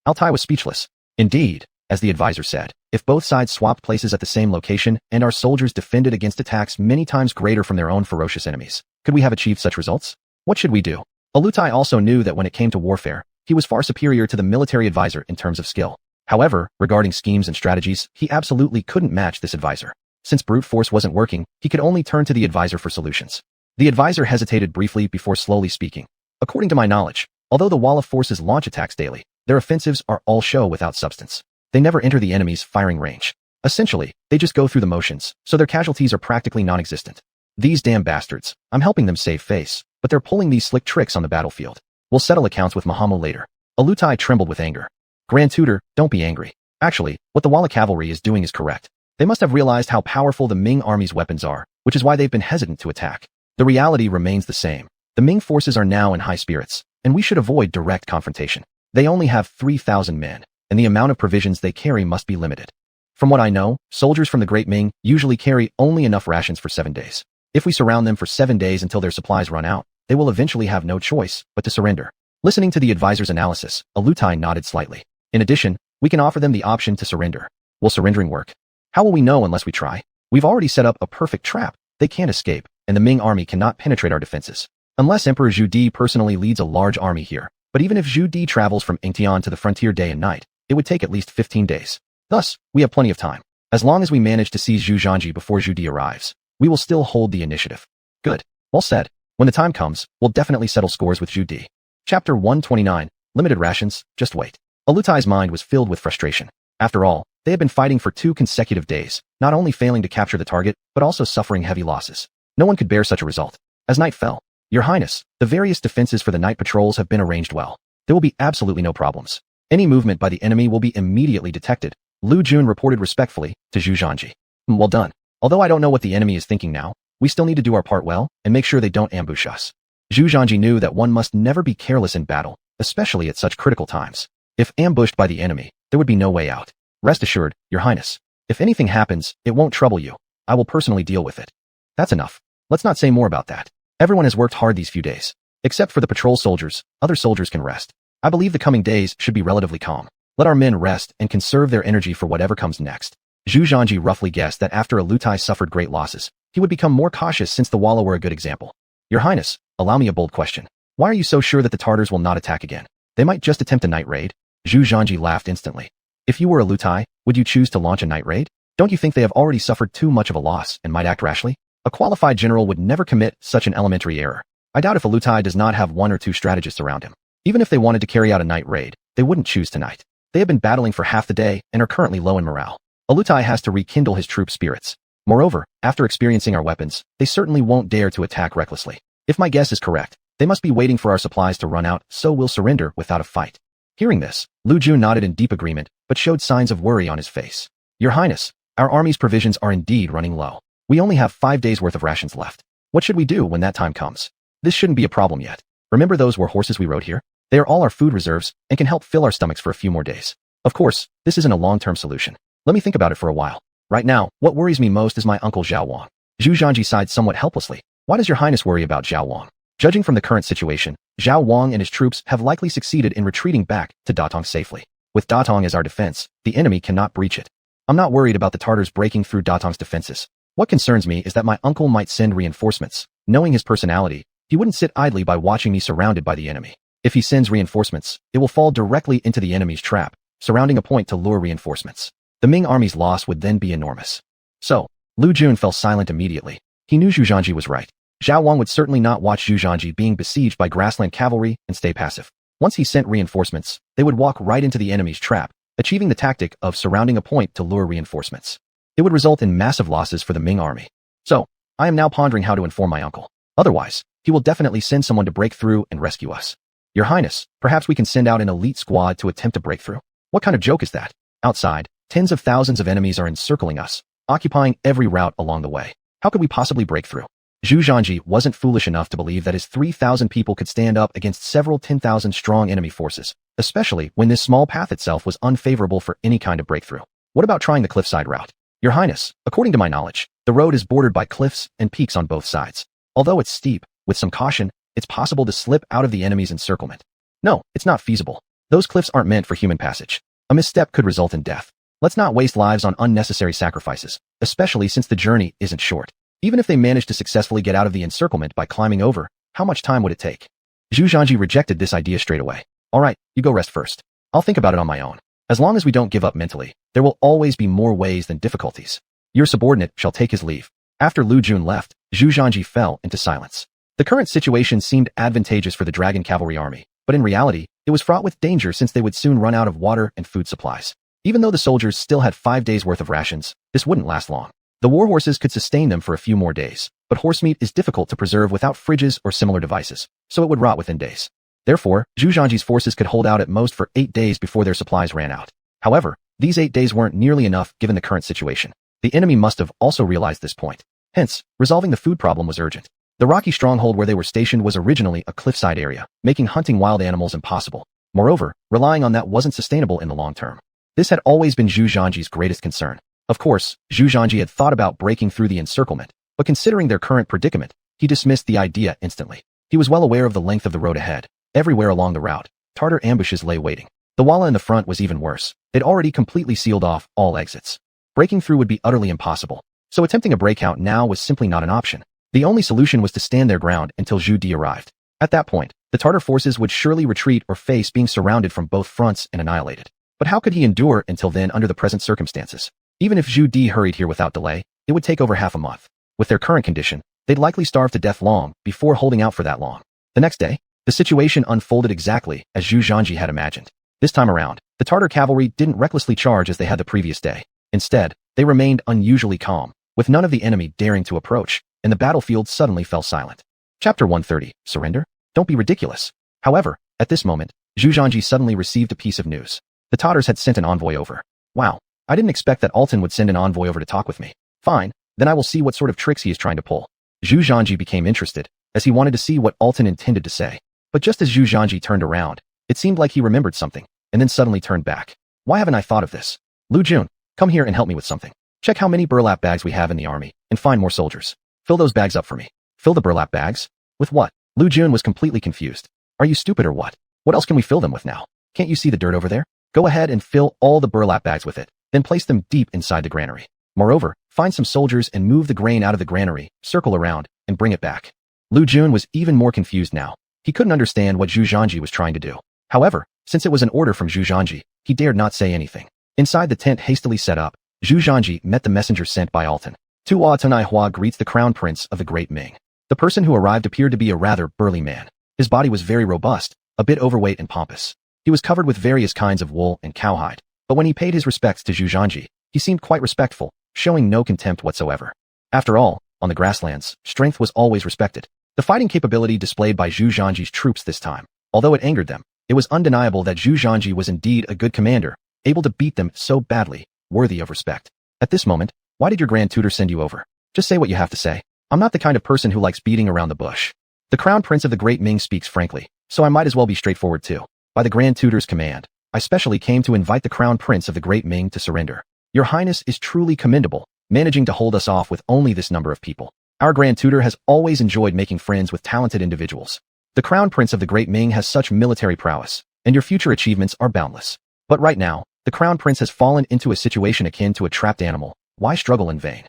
Altai was speechless. Indeed, as the advisor said, if both sides swapped places at the same location and our soldiers defended against attacks many times greater from their own ferocious enemies, could we have achieved such results? What should we do? Altai also knew that when it came to warfare, he was far superior to the military advisor in terms of skill. However, regarding schemes and strategies, he absolutely couldn't match this advisor. Since brute force wasn't working, he could only turn to the advisor for solutions. The advisor hesitated briefly before slowly speaking. According to my knowledge, although the Wall of Forces launch attacks daily, their offensives are all show without substance. They never enter the enemy's firing range. Essentially, they just go through the motions, so their casualties are practically non-existent. These damn bastards, I'm helping them save face, but they're pulling these slick tricks on the battlefield. We'll settle accounts with Mahamo later. Altai trembled with anger. Grand Tutor, don't be angry. Actually, what the Walla cavalry is doing is correct. They must have realized how powerful the Ming army's weapons are, which is why they've been hesitant to attack. The reality remains the same. The Ming forces are now in high spirits, and we should avoid direct confrontation. They only have 3,000 men, and the amount of provisions they carry must be limited. From what I know, soldiers from the Great Ming usually carry only enough rations for 7 days. If we surround them for 7 days until their supplies run out, they will eventually have no choice but to surrender. Listening to the advisor's analysis, Altai nodded slightly. In addition, we can offer them the option to surrender. Will surrendering work? How will we know unless we try? We've already set up a perfect trap. They can't escape, and the Ming army cannot penetrate our defenses. Unless Emperor Zhu Di personally leads a large army here. But even if Zhu Di travels from Yingtian to the frontier day and night, it would take at least 15 days. Thus, we have plenty of time. As long as we manage to seize Xuanhuan before Zhu Di arrives, we will still hold the initiative. Good. Well said. When the time comes, we'll definitely settle scores with Zhu Di. Chapter 129, Limited Rations, just wait. Alutai's mind was filled with frustration. After all, they had been fighting for 2 consecutive days, not only failing to capture the target, but also suffering heavy losses. No one could bear such a result. As night fell, Your Highness, the various defenses for the night patrols have been arranged well. There will be absolutely no problems. Any movement by the enemy will be immediately detected, Lu Jun reported respectfully to Xuanhuan. Well done. Although I don't know what the enemy is thinking now, we still need to do our part well and make sure they don't ambush us. Xuanhuan knew that one must never be careless in battle, especially at such critical times. If ambushed by the enemy, there would be no way out. Rest assured, Your Highness. If anything happens, it won't trouble you. I will personally deal with it. That's enough. Let's not say more about that. Everyone has worked hard these few days. Except for the patrol soldiers, other soldiers can rest. I believe the coming days should be relatively calm. Let our men rest and conserve their energy for whatever comes next. Xuanhuan roughly guessed that after Altai suffered great losses, he would become more cautious since the Walla were a good example. Your Highness, allow me a bold question. Why are you so sure that the Tartars will not attack again? They might just attempt a night raid. Zhu Zhanji laughed instantly. If you were a Lutai, would you choose to launch a night raid? Don't you think they have already suffered too much of a loss and might act rashly? A qualified general would never commit such an elementary error. I doubt if a Lutai does not have one or two strategists around him. Even if they wanted to carry out a night raid, they wouldn't choose tonight. They have been battling for half the day and are currently low in morale. A Lutai has to rekindle his troop spirits. Moreover, after experiencing our weapons, they certainly won't dare to attack recklessly. If my guess is correct, they must be waiting for our supplies to run out, so we'll surrender without a fight. Hearing this, Lu Jun nodded in deep agreement, but showed signs of worry on his face. Your Highness, our army's provisions are indeed running low. We only have 5 days worth of rations left. What should we do when that time comes? This shouldn't be a problem yet. Remember those war horses we rode here? They are all our food reserves and can help fill our stomachs for a few more days. Of course, this isn't a long-term solution. Let me think about it for a while. Right now, what worries me most is my uncle Xuanhuan. Zhu Zhanji sighed somewhat helplessly. Why does your Highness worry about Xuanhuan? Judging from the current situation, Zhao Wang and his troops have likely succeeded in retreating back to Datong safely. With Datong as our defense, the enemy cannot breach it. I'm not worried about the Tartars breaking through Datong's defenses. What concerns me is that my uncle might send reinforcements. Knowing his personality, he wouldn't sit idly by watching me surrounded by the enemy. If he sends reinforcements, it will fall directly into the enemy's trap, surrounding a point to lure reinforcements. The Ming army's loss would then be enormous. So, Lu Jun fell silent immediately. He knew Zhu Zhanji was right. Zhao Wang would certainly not watch Zhu Zhanji being besieged by grassland cavalry and stay passive. Once he sent reinforcements, they would walk right into the enemy's trap, achieving the tactic of surrounding a point to lure reinforcements. It would result in massive losses for the Ming army. So, I am now pondering how to inform my uncle. Otherwise, he will definitely send someone to break through and rescue us. Your Highness, perhaps we can send out an elite squad to attempt to break through. What kind of joke is that? Outside, tens of thousands of enemies are encircling us, occupying every route along the way. How could we possibly break through? Zhu Zhanji wasn't foolish enough to believe that his 3,000 people could stand up against several 10,000 strong enemy forces, especially when this small path itself was unfavorable for any kind of breakthrough. What about trying the cliffside route? Your Highness, according to my knowledge, the road is bordered by cliffs and peaks on both sides. Although it's steep, with some caution, it's possible to slip out of the enemy's encirclement. No, it's not feasible. Those cliffs aren't meant for human passage. A misstep could result in death. Let's not waste lives on unnecessary sacrifices, especially since the journey isn't short. Even if they manage to successfully get out of the encirclement by climbing over, how much time would it take? Zhu Zhanji rejected this idea straight away. All right, you go rest first. I'll think about it on my own. As long as we don't give up mentally, there will always be more ways than difficulties. Your subordinate shall take his leave. After Lu Jun left, Zhu Zhanji fell into silence. The current situation seemed advantageous for the Dragon Cavalry Army, but in reality, it was fraught with danger since they would soon run out of water and food supplies. Even though the soldiers still had 5 days worth of rations, this wouldn't last long. The war horses could sustain them for a few more days, but horse meat is difficult to preserve without fridges or similar devices, so it would rot within days. Therefore, Zhu Zhanji's forces could hold out at most for 8 days before their supplies ran out. However, these 8 days weren't nearly enough given the current situation. The enemy must have also realized this point. Hence, resolving the food problem was urgent. The rocky stronghold where they were stationed was originally a cliffside area, making hunting wild animals impossible. Moreover, relying on that wasn't sustainable in the long term. This had always been Zhu Zhanji's greatest concern. Of course, Zhu Zhanji had thought about breaking through the encirclement, but considering their current predicament, he dismissed the idea instantly. He was well aware of the length of the road ahead. Everywhere along the route, Tartar ambushes lay waiting. The walla in the front was even worse. They'd already completely sealed off all exits. Breaking through would be utterly impossible, so attempting a breakout now was simply not an option. The only solution was to stand their ground until Zhu Di arrived. At that point, the Tartar forces would surely retreat or face being surrounded from both fronts and annihilated. But how could he endure until then under the present circumstances? Even if Zhu Di hurried here without delay, it would take over half a month. With their current condition, they'd likely starve to death long before holding out for that long. The next day, the situation unfolded exactly as Zhu Zhanji had imagined. This time around, the Tartar cavalry didn't recklessly charge as they had the previous day. Instead, they remained unusually calm, with none of the enemy daring to approach, and the battlefield suddenly fell silent. Chapter 130, Surrender? Don't be ridiculous. However, at this moment, Zhu Zhanji suddenly received a piece of news. The Tatars had sent an envoy over. Wow, I didn't expect that Altan would send an envoy over to talk with me. Fine, then I will see what sort of tricks he is trying to pull. Zhu Zhanji became interested, as he wanted to see what Altan intended to say. But just as Zhu Zhanji turned around, it seemed like he remembered something, and then suddenly turned back. Why haven't I thought of this? Lu Jun, come here and help me with something. Check how many burlap bags we have in the army, and find more soldiers. Fill those bags up for me. Fill the burlap bags? With what? Lu Jun was completely confused. Are you stupid or what? What else can we fill them with now? Can't you see the dirt over there? Go ahead and fill all the burlap bags with it, then place them deep inside the granary. Moreover, find some soldiers and move the grain out of the granary, circle around, and bring it back. Lu Jun was even more confused now. He couldn't understand what Zhu Zhanji was trying to do. However, since it was an order from Zhu Zhanji, he dared not say anything. Inside the tent hastily set up, Zhu Zhanji met the messenger sent by Alton. Tua Tonai Hua greets the crown prince of the Great Ming. The person who arrived appeared to be a rather burly man. His body was very robust, a bit overweight and pompous. He was covered with various kinds of wool and cowhide, but when he paid his respects to Zhu Zhanji, he seemed quite respectful, showing no contempt whatsoever. After all, on the grasslands, strength was always respected. The fighting capability displayed by Zhu Zhanji's troops this time, although it angered them, it was undeniable that Zhu Zhanji was indeed a good commander, able to beat them so badly, worthy of respect. At this moment, why did your grand tutor send you over? Just say what you have to say. I'm not the kind of person who likes beating around the bush. The crown prince of the Great Ming speaks frankly, so I might as well be straightforward too. By the grand tutor's command, I specially came to invite the crown prince of the Great Ming to surrender. Your highness is truly commendable, managing to hold us off with only this number of people. Our grand tutor has always enjoyed making friends with talented individuals. The crown prince of the Great Ming has such military prowess, and your future achievements are boundless. But right now, the crown prince has fallen into a situation akin to a trapped animal. Why struggle in vain?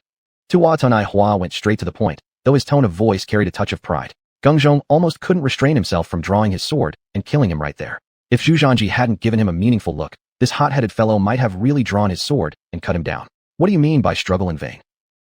Tua Tonai Hua went straight to the point, though his tone of voice carried a touch of pride. Gengzhong almost couldn't restrain himself from drawing his sword and killing him right there. If Zhu Zhanji hadn't given him a meaningful look, this hot-headed fellow might have really drawn his sword and cut him down. What do you mean by struggle in vain?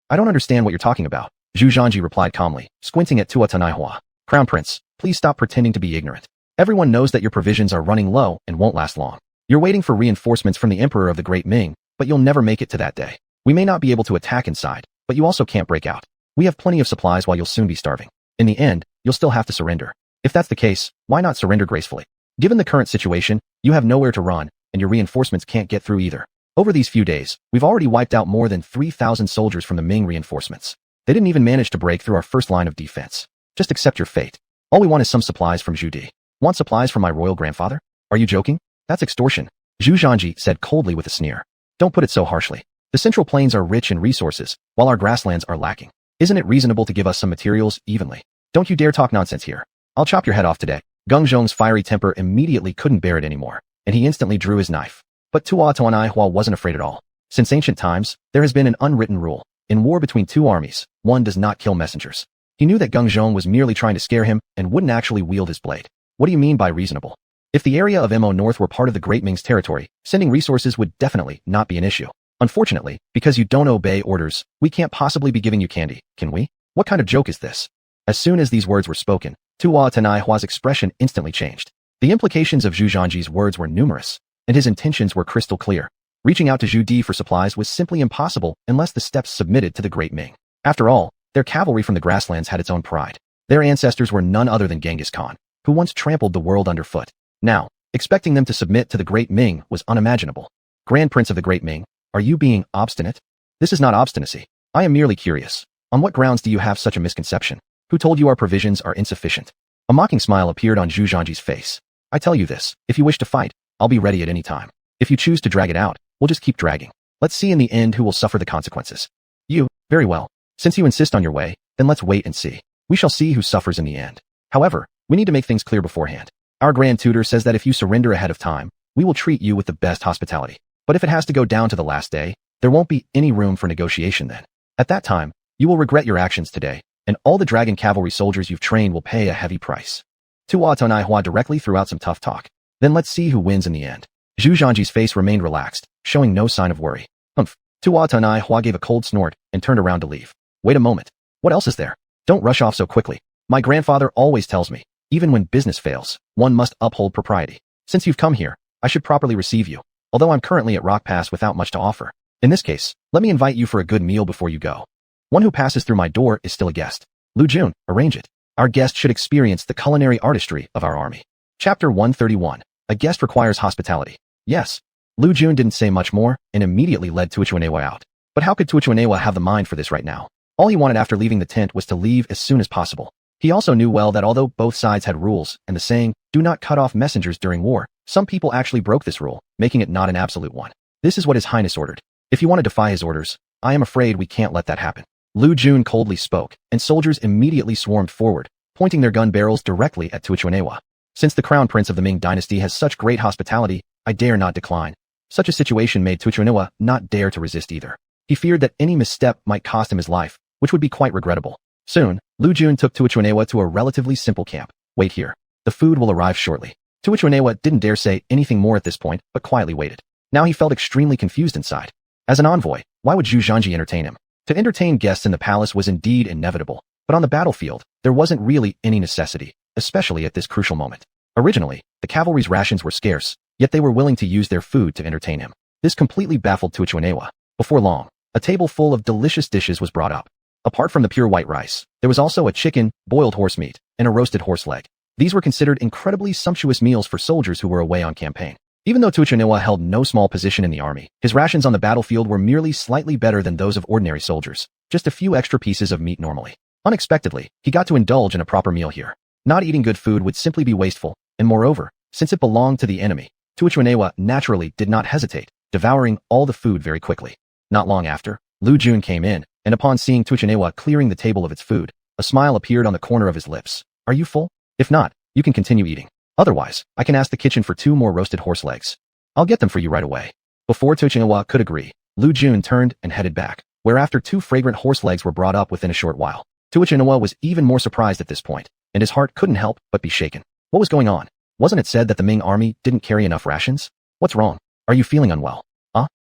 I don't understand what you're talking about, Zhu Zhanji replied calmly, squinting at Tua Tonai Hua. Crown Prince, please stop pretending to be ignorant. Everyone knows that your provisions are running low and won't last long. You're waiting for reinforcements from the Emperor of the Great Ming, but you'll never make it to that day. We may not be able to attack inside, but you also can't break out. We have plenty of supplies while you'll soon be starving. In the end, you'll still have to surrender. If that's the case, why not surrender gracefully? Given the current situation, you have nowhere to run, and your reinforcements can't get through either. Over these few days, we've already wiped out more than 3,000 soldiers from the Ming reinforcements. They didn't even manage to break through our first line of defense. Just accept your fate. All we want is some supplies from Zhu Di. Want supplies from my royal grandfather? Are you joking? That's extortion, Zhu Zhanji said coldly with a sneer. Don't put it so harshly. The Central Plains are rich in resources, while our grasslands are lacking. Isn't it reasonable to give us some materials evenly? Don't you dare talk nonsense here. I'll chop your head off today. Gengzhong's fiery temper immediately couldn't bear it anymore, and he instantly drew his knife. But Tua Tonai Hua wasn't afraid at all. Since ancient times, there has been an unwritten rule. In war between two armies, one does not kill messengers. He knew that Gengzhong was merely trying to scare him and wouldn't actually wield his blade. What do you mean by reasonable? If the area of Mo North were part of the Great Ming's territory, sending resources would definitely not be an issue. Unfortunately, because you don't obey orders, we can't possibly be giving you candy, can we? What kind of joke is this? As soon as these words were spoken, Tua Tonai Hua's expression instantly changed. The implications of Zhu Zhanji's words were numerous, and his intentions were crystal clear. Reaching out to Zhu Di for supplies was simply impossible unless the steppes submitted to the Great Ming. After all, their cavalry from the grasslands had its own pride. Their ancestors were none other than Genghis Khan, who once trampled the world underfoot. Now, expecting them to submit to the Great Ming was unimaginable. Grand Prince of the Great Ming, are you being obstinate? This is not obstinacy. I am merely curious. On what grounds do you have such a misconception? Who told you our provisions are insufficient? A mocking smile appeared on Zhu Zhanji's face. I tell you this, if you wish to fight, I'll be ready at any time. If you choose to drag it out, we'll just keep dragging. Let's see in the end who will suffer the consequences. You, very well. Since you insist on your way, then let's wait and see. We shall see who suffers in the end. However, we need to make things clear beforehand. Our Grand Tutor says that if you surrender ahead of time, we will treat you with the best hospitality. But if it has to go down to the last day, there won't be any room for negotiation then. At that time, you will regret your actions today, and all the dragon cavalry soldiers you've trained will pay a heavy price. Tua Tonai Hua directly threw out some tough talk. Then let's see who wins in the end. Zhu Zhanji's face remained relaxed, showing no sign of worry. Humph. Tua Tonai Hua gave a cold snort and turned around to leave. Wait a moment. What else is there? Don't rush off so quickly. My grandfather always tells me, even when business fails, one must uphold propriety. Since you've come here, I should properly receive you, although I'm currently at Rock Pass without much to offer. In this case, let me invite you for a good meal before you go. One who passes through my door is still a guest. Lu Jun, arrange it. Our guest should experience the culinary artistry of our army. Chapter 131. A guest requires hospitality. Yes. Lu Jun didn't say much more and immediately led Tuichuanewa out. But how could Tuichuanewa have the mind for this right now? All he wanted after leaving the tent was to leave as soon as possible. He also knew well that although both sides had rules and the saying, do not cut off messengers during war, some people actually broke this rule, making it not an absolute one. This is what His Highness ordered. If you want to defy his orders, I am afraid we can't let that happen. Lu Jun coldly spoke, and soldiers immediately swarmed forward, pointing their gun barrels directly at Tuichuanewa. Since the crown prince of the Ming Dynasty has such great hospitality, I dare not decline. Such a situation made Tuichuanewa not dare to resist either. He feared that any misstep might cost him his life, which would be quite regrettable. Soon, Lu Jun took Tuichuanewa to a relatively simple camp. Wait here. The food will arrive shortly. Xuanhuan didn't dare say anything more at this point, but quietly waited. Now he felt extremely confused inside. As an envoy, why would Zhu Zhanji entertain him? To entertain guests in the palace was indeed inevitable, but on the battlefield, there wasn't really any necessity, especially at this crucial moment. Originally, the cavalry's rations were scarce, yet they were willing to use their food to entertain him. This completely baffled Xuanhuan. Before long, a table full of delicious dishes was brought up. Apart from the pure white rice, there was also a chicken, boiled horse meat, and a roasted horse leg. These were considered incredibly sumptuous meals for soldiers who were away on campaign. Even though Xuanhuan held no small position in the army, his rations on the battlefield were merely slightly better than those of ordinary soldiers, just a few extra pieces of meat normally. Unexpectedly, he got to indulge in a proper meal here. Not eating good food would simply be wasteful, and moreover, since it belonged to the enemy, Xuanhuan naturally did not hesitate, devouring all the food very quickly. Not long after, Lu Jun came in, and upon seeing Xuanhuan clearing the table of its food, a smile appeared on the corner of his lips. Are you full? If not, you can continue eating. Otherwise, I can ask the kitchen for 2 more roasted horse legs. I'll get them for you right away. Before Xuanhuan could agree, Lu Jun turned and headed back, whereafter 2 fragrant horse legs were brought up within a short while. Xuanhuan was even more surprised at this point, and his heart couldn't help but be shaken. What was going on? Wasn't it said that the Ming army didn't carry enough rations? What's wrong? Are you feeling unwell?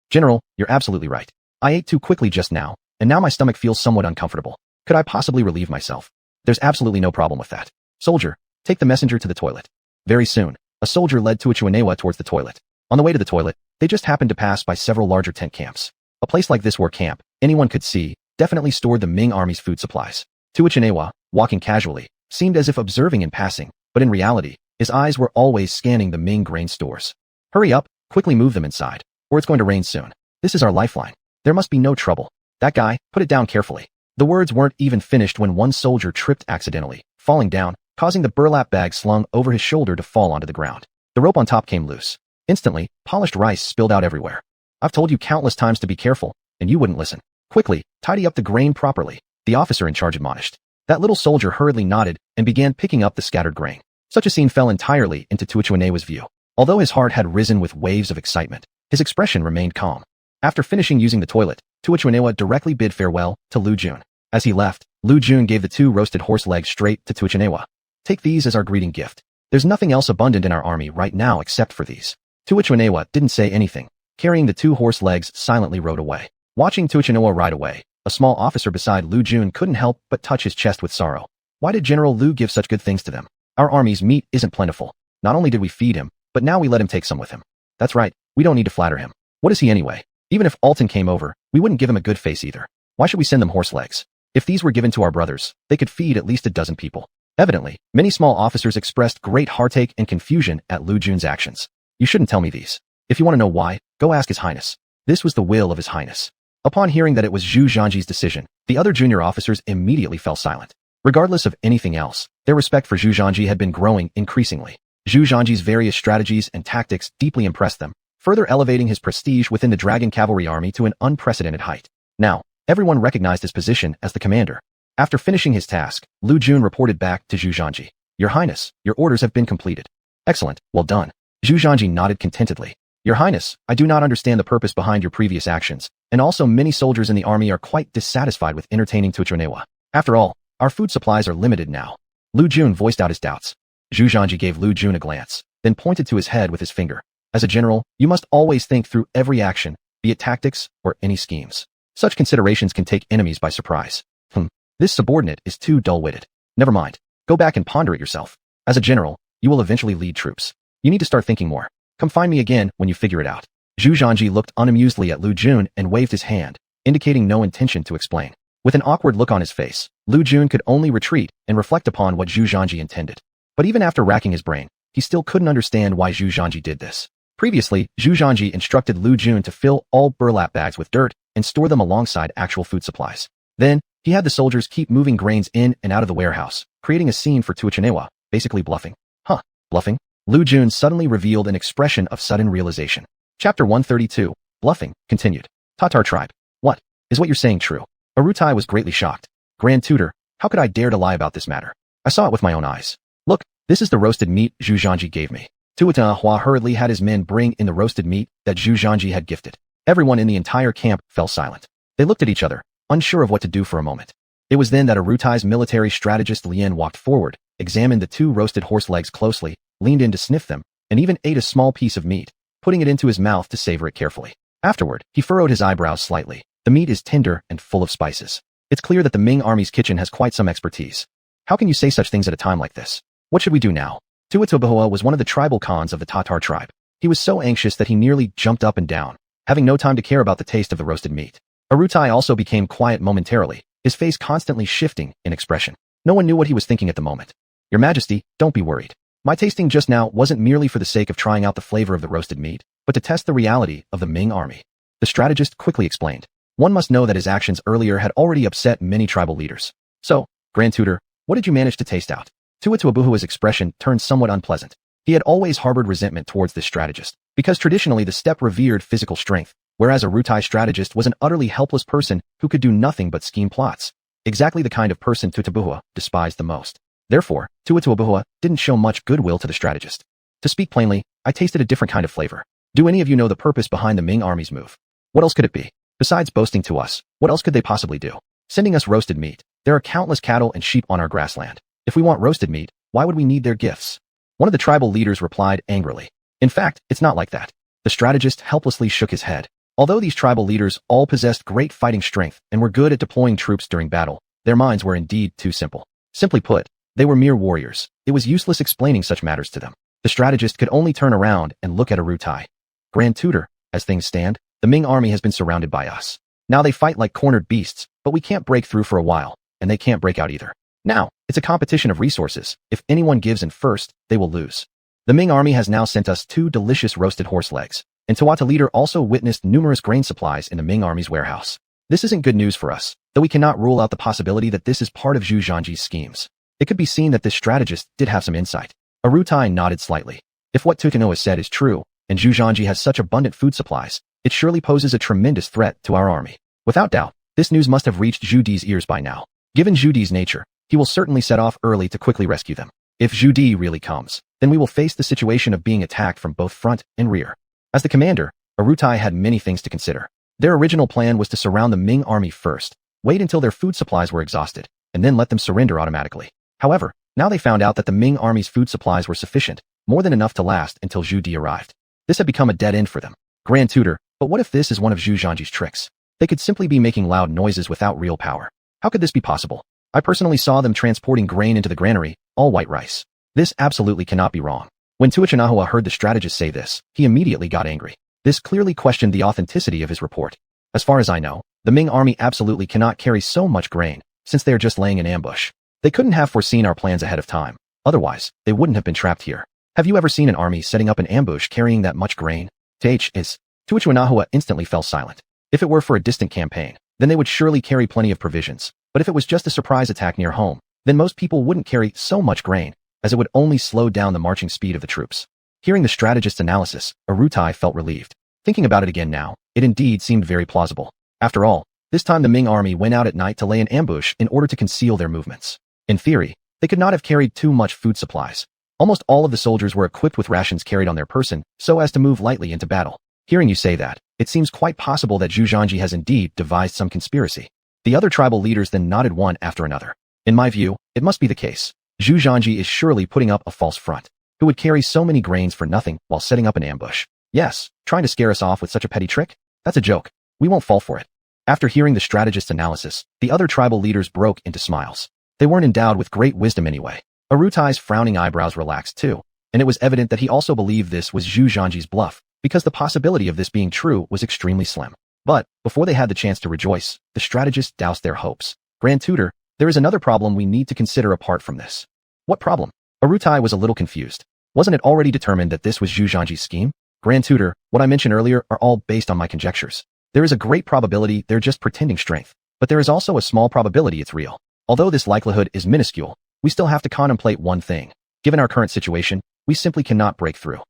General, you're absolutely right. I ate too quickly just now, and now my stomach feels somewhat uncomfortable. Could I possibly relieve myself? There's absolutely no problem with that. Soldier, take the messenger to the toilet. Very soon, a soldier led Xuanhuan towards the toilet. On the way to the toilet, they just happened to pass by several larger tent camps. A place like this where camp, anyone could see, definitely stored the Ming army's food supplies. Xuanhuan, walking casually, seemed as if observing in passing, but in reality, his eyes were always scanning the Ming grain stores. Hurry up, quickly move them inside, or it's going to rain soon. This is our lifeline. There must be no trouble. That guy, put it down carefully. The words weren't even finished when one soldier tripped accidentally, falling down, causing the burlap bag slung over his shoulder to fall onto the ground. The rope on top came loose. Instantly, polished rice spilled out everywhere. I've told you countless times to be careful, and you wouldn't listen. Quickly, tidy up the grain properly, the officer in charge admonished. That little soldier hurriedly nodded and began picking up the scattered grain. Such a scene fell entirely into Xuanhuan's view. Although his heart had risen with waves of excitement, his expression remained calm. After finishing using the toilet, Xuanhuan directly bid farewell to Lu Jun. As he left, Lu Jun gave the 2 roasted horse legs straight to Xuanhuan. Take these as our greeting gift. There's nothing else abundant in our army right now except for these. Xuanhuan didn't say anything, carrying the 2 horse legs silently rode away. Watching Xuanhuan ride away, a small officer beside Lu Jun couldn't help but touch his chest with sorrow. Why did General Lu give such good things to them? Our army's meat isn't plentiful. Not only did we feed him, but now we let him take some with him. That's right, we don't need to flatter him. What is he anyway? Even if Alton came over, we wouldn't give him a good face either. Why should we send them horse legs? If these were given to our brothers, they could feed at least a dozen people. Evidently, many small officers expressed great heartache and confusion at Lu Jun's actions. You shouldn't tell me these. If you want to know why, go ask His Highness. This was the will of His Highness. Upon hearing that it was Zhu Zhanji's decision, the other junior officers immediately fell silent. Regardless of anything else, their respect for Zhu Zhanji had been growing increasingly. Zhu Zhanji's various strategies and tactics deeply impressed them, further elevating his prestige within the Dragon Cavalry Army to an unprecedented height. Now, everyone recognized his position as the commander. After finishing his task, Lu Jun reported back to Zhu Zhanji. Your Highness, your orders have been completed. Excellent, well done. Zhu Zhanji nodded contentedly. Your Highness, I do not understand the purpose behind your previous actions, and also many soldiers in the army are quite dissatisfied with entertaining Xuanhuan. After all, our food supplies are limited now. Lu Jun voiced out his doubts. Zhu Zhanji gave Lu Jun a glance, then pointed to his head with his finger. As a general, you must always think through every action, be it tactics or any schemes. Such considerations can take enemies by surprise. This subordinate is too dull-witted. Never mind. Go back and ponder it yourself. As a general, you will eventually lead troops. You need to start thinking more. Come find me again when you figure it out. Zhu Zhanji looked unamusedly at Lu Jun and waved his hand, indicating no intention to explain. With an awkward look on his face, Lu Jun could only retreat and reflect upon what Zhu Zhanji intended. But even after racking his brain, he still couldn't understand why Zhu Zhanji did this. Previously, Zhu Zhanji instructed Lu Jun to fill all burlap bags with dirt and store them alongside actual food supplies. Then, he had the soldiers keep moving grains in and out of the warehouse, creating a scene for Xuanhuan, basically bluffing. Bluffing? Lu Jun suddenly revealed an expression of sudden realization. Chapter 132, Bluffing, continued. Tatar tribe. What? Is what you're saying true? Arutai was greatly shocked. Grand Tutor, how could I dare to lie about this matter? I saw it with my own eyes. Look, this is the roasted meat Zhu Zhanji gave me. Xuanhuan hurriedly had his men bring in the roasted meat that Zhu Zhanji had gifted. Everyone in the entire camp fell silent. They looked at each other, unsure of what to do for a moment. It was then that Arutai's military strategist Lien walked forward, examined the 2 roasted horse legs closely, leaned in to sniff them, and even ate a small piece of meat, putting it into his mouth to savor it carefully. Afterward, he furrowed his eyebrows slightly. The meat is tender and full of spices. It's clear that the Ming army's kitchen has quite some expertise. How can you say such things at a time like this? What should we do now? Tuatobahua was one of the tribal khans of the Tatar tribe. He was so anxious that he nearly jumped up and down, having no time to care about the taste of the roasted meat. Arutai also became quiet momentarily, his face constantly shifting in expression. No one knew what he was thinking at the moment. Your Majesty, don't be worried. My tasting just now wasn't merely for the sake of trying out the flavor of the roasted meat, but to test the reality of the Ming army. The strategist quickly explained. One must know that his actions earlier had already upset many tribal leaders. So, Grand Tutor, what did you manage to taste out? Tuatuabuhua's expression turned somewhat unpleasant. He had always harbored resentment towards this strategist, because traditionally the steppe revered physical strength, whereas a Rutai strategist was an utterly helpless person who could do nothing but scheme plots. Exactly the kind of person Tuatuabuhua despised the most. Therefore, Tuatuabuhua didn't show much goodwill to the strategist. To speak plainly, I tasted a different kind of flavor. Do any of you know the purpose behind the Ming army's move? What else could it be? Besides boasting to us, what else could they possibly do? Sending us roasted meat. There are countless cattle and sheep on our grassland. If we want roasted meat, why would we need their gifts? One of the tribal leaders replied angrily. In fact, it's not like that. The strategist helplessly shook his head. Although these tribal leaders all possessed great fighting strength and were good at deploying troops during battle, their minds were indeed too simple. Simply put, they were mere warriors. It was useless explaining such matters to them. The strategist could only turn around and look at Arutai. Grand Tutor, as things stand, the Ming army has been surrounded by us. Now they fight like cornered beasts, but we can't break through for a while, and they can't break out either. Now, it's a competition of resources. If anyone gives in first, they will lose. The Ming army has now sent us 2 delicious roasted horse legs, and Tuata leader also witnessed numerous grain supplies in the Ming army's warehouse. This isn't good news for us, though we cannot rule out the possibility that this is part of Zhu Zhangji's schemes. It could be seen that this strategist did have some insight. Arutai nodded slightly. If what Tukano has said is true, and Zhu Zhangji has such abundant food supplies, it surely poses a tremendous threat to our army. Without doubt, this news must have reached Zhu Di's ears by now. Given Zhu Di's nature, he will certainly set off early to quickly rescue them. If Zhu Di really comes, then we will face the situation of being attacked from both front and rear. As the commander, Arutai had many things to consider. Their original plan was to surround the Ming army first, wait until their food supplies were exhausted, and then let them surrender automatically. However, now they found out that the Ming army's food supplies were sufficient, more than enough to last until Zhu Di arrived. This had become a dead end for them. Grand Tutor, but what if this is one of Zhu Zhangji's tricks? They could simply be making loud noises without real power. How could this be possible? I personally saw them transporting grain into the granary, all white rice. This absolutely cannot be wrong. When Tuachanahua heard the strategist say this, he immediately got angry. This clearly questioned the authenticity of his report. As far as I know, the Ming army absolutely cannot carry so much grain, since they are just laying in ambush. They couldn't have foreseen our plans ahead of time. Otherwise, they wouldn't have been trapped here. Have you ever seen an army setting up an ambush carrying that much grain? Tuachanahua instantly fell silent. If it were for a distant campaign, then they would surely carry plenty of provisions. But if it was just a surprise attack near home, then most people wouldn't carry so much grain, as it would only slow down the marching speed of the troops. Hearing the strategist's analysis, Arutai felt relieved. Thinking about it again now, it indeed seemed very plausible. After all, this time the Ming army went out at night to lay an ambush in order to conceal their movements. In theory, they could not have carried too much food supplies. Almost all of the soldiers were equipped with rations carried on their person, so as to move lightly into battle. Hearing you say that, it seems quite possible that Zhu Zhangji has indeed devised some conspiracy. The other tribal leaders then nodded one after another. In my view, it must be the case. Zhu Zhangji is surely putting up a false front. Who would carry so many grains for nothing while setting up an ambush? Yes, trying to scare us off with such a petty trick? That's a joke. We won't fall for it. After hearing the strategist's analysis, the other tribal leaders broke into smiles. They weren't endowed with great wisdom anyway. Arutai's frowning eyebrows relaxed too, and it was evident that he also believed this was Zhu Zhangji's bluff, because the possibility of this being true was extremely slim. But, before they had the chance to rejoice, the strategist doused their hopes. Grand Tutor, there is another problem we need to consider apart from this. What problem? Arutai was a little confused. Wasn't it already determined that this was Zhu Zhangji's scheme? Grand Tutor, what I mentioned earlier are all based on my conjectures. There is a great probability they're just pretending strength, but there is also a small probability it's real. Although this likelihood is minuscule, we still have to contemplate one thing. Given our current situation, we simply cannot break through.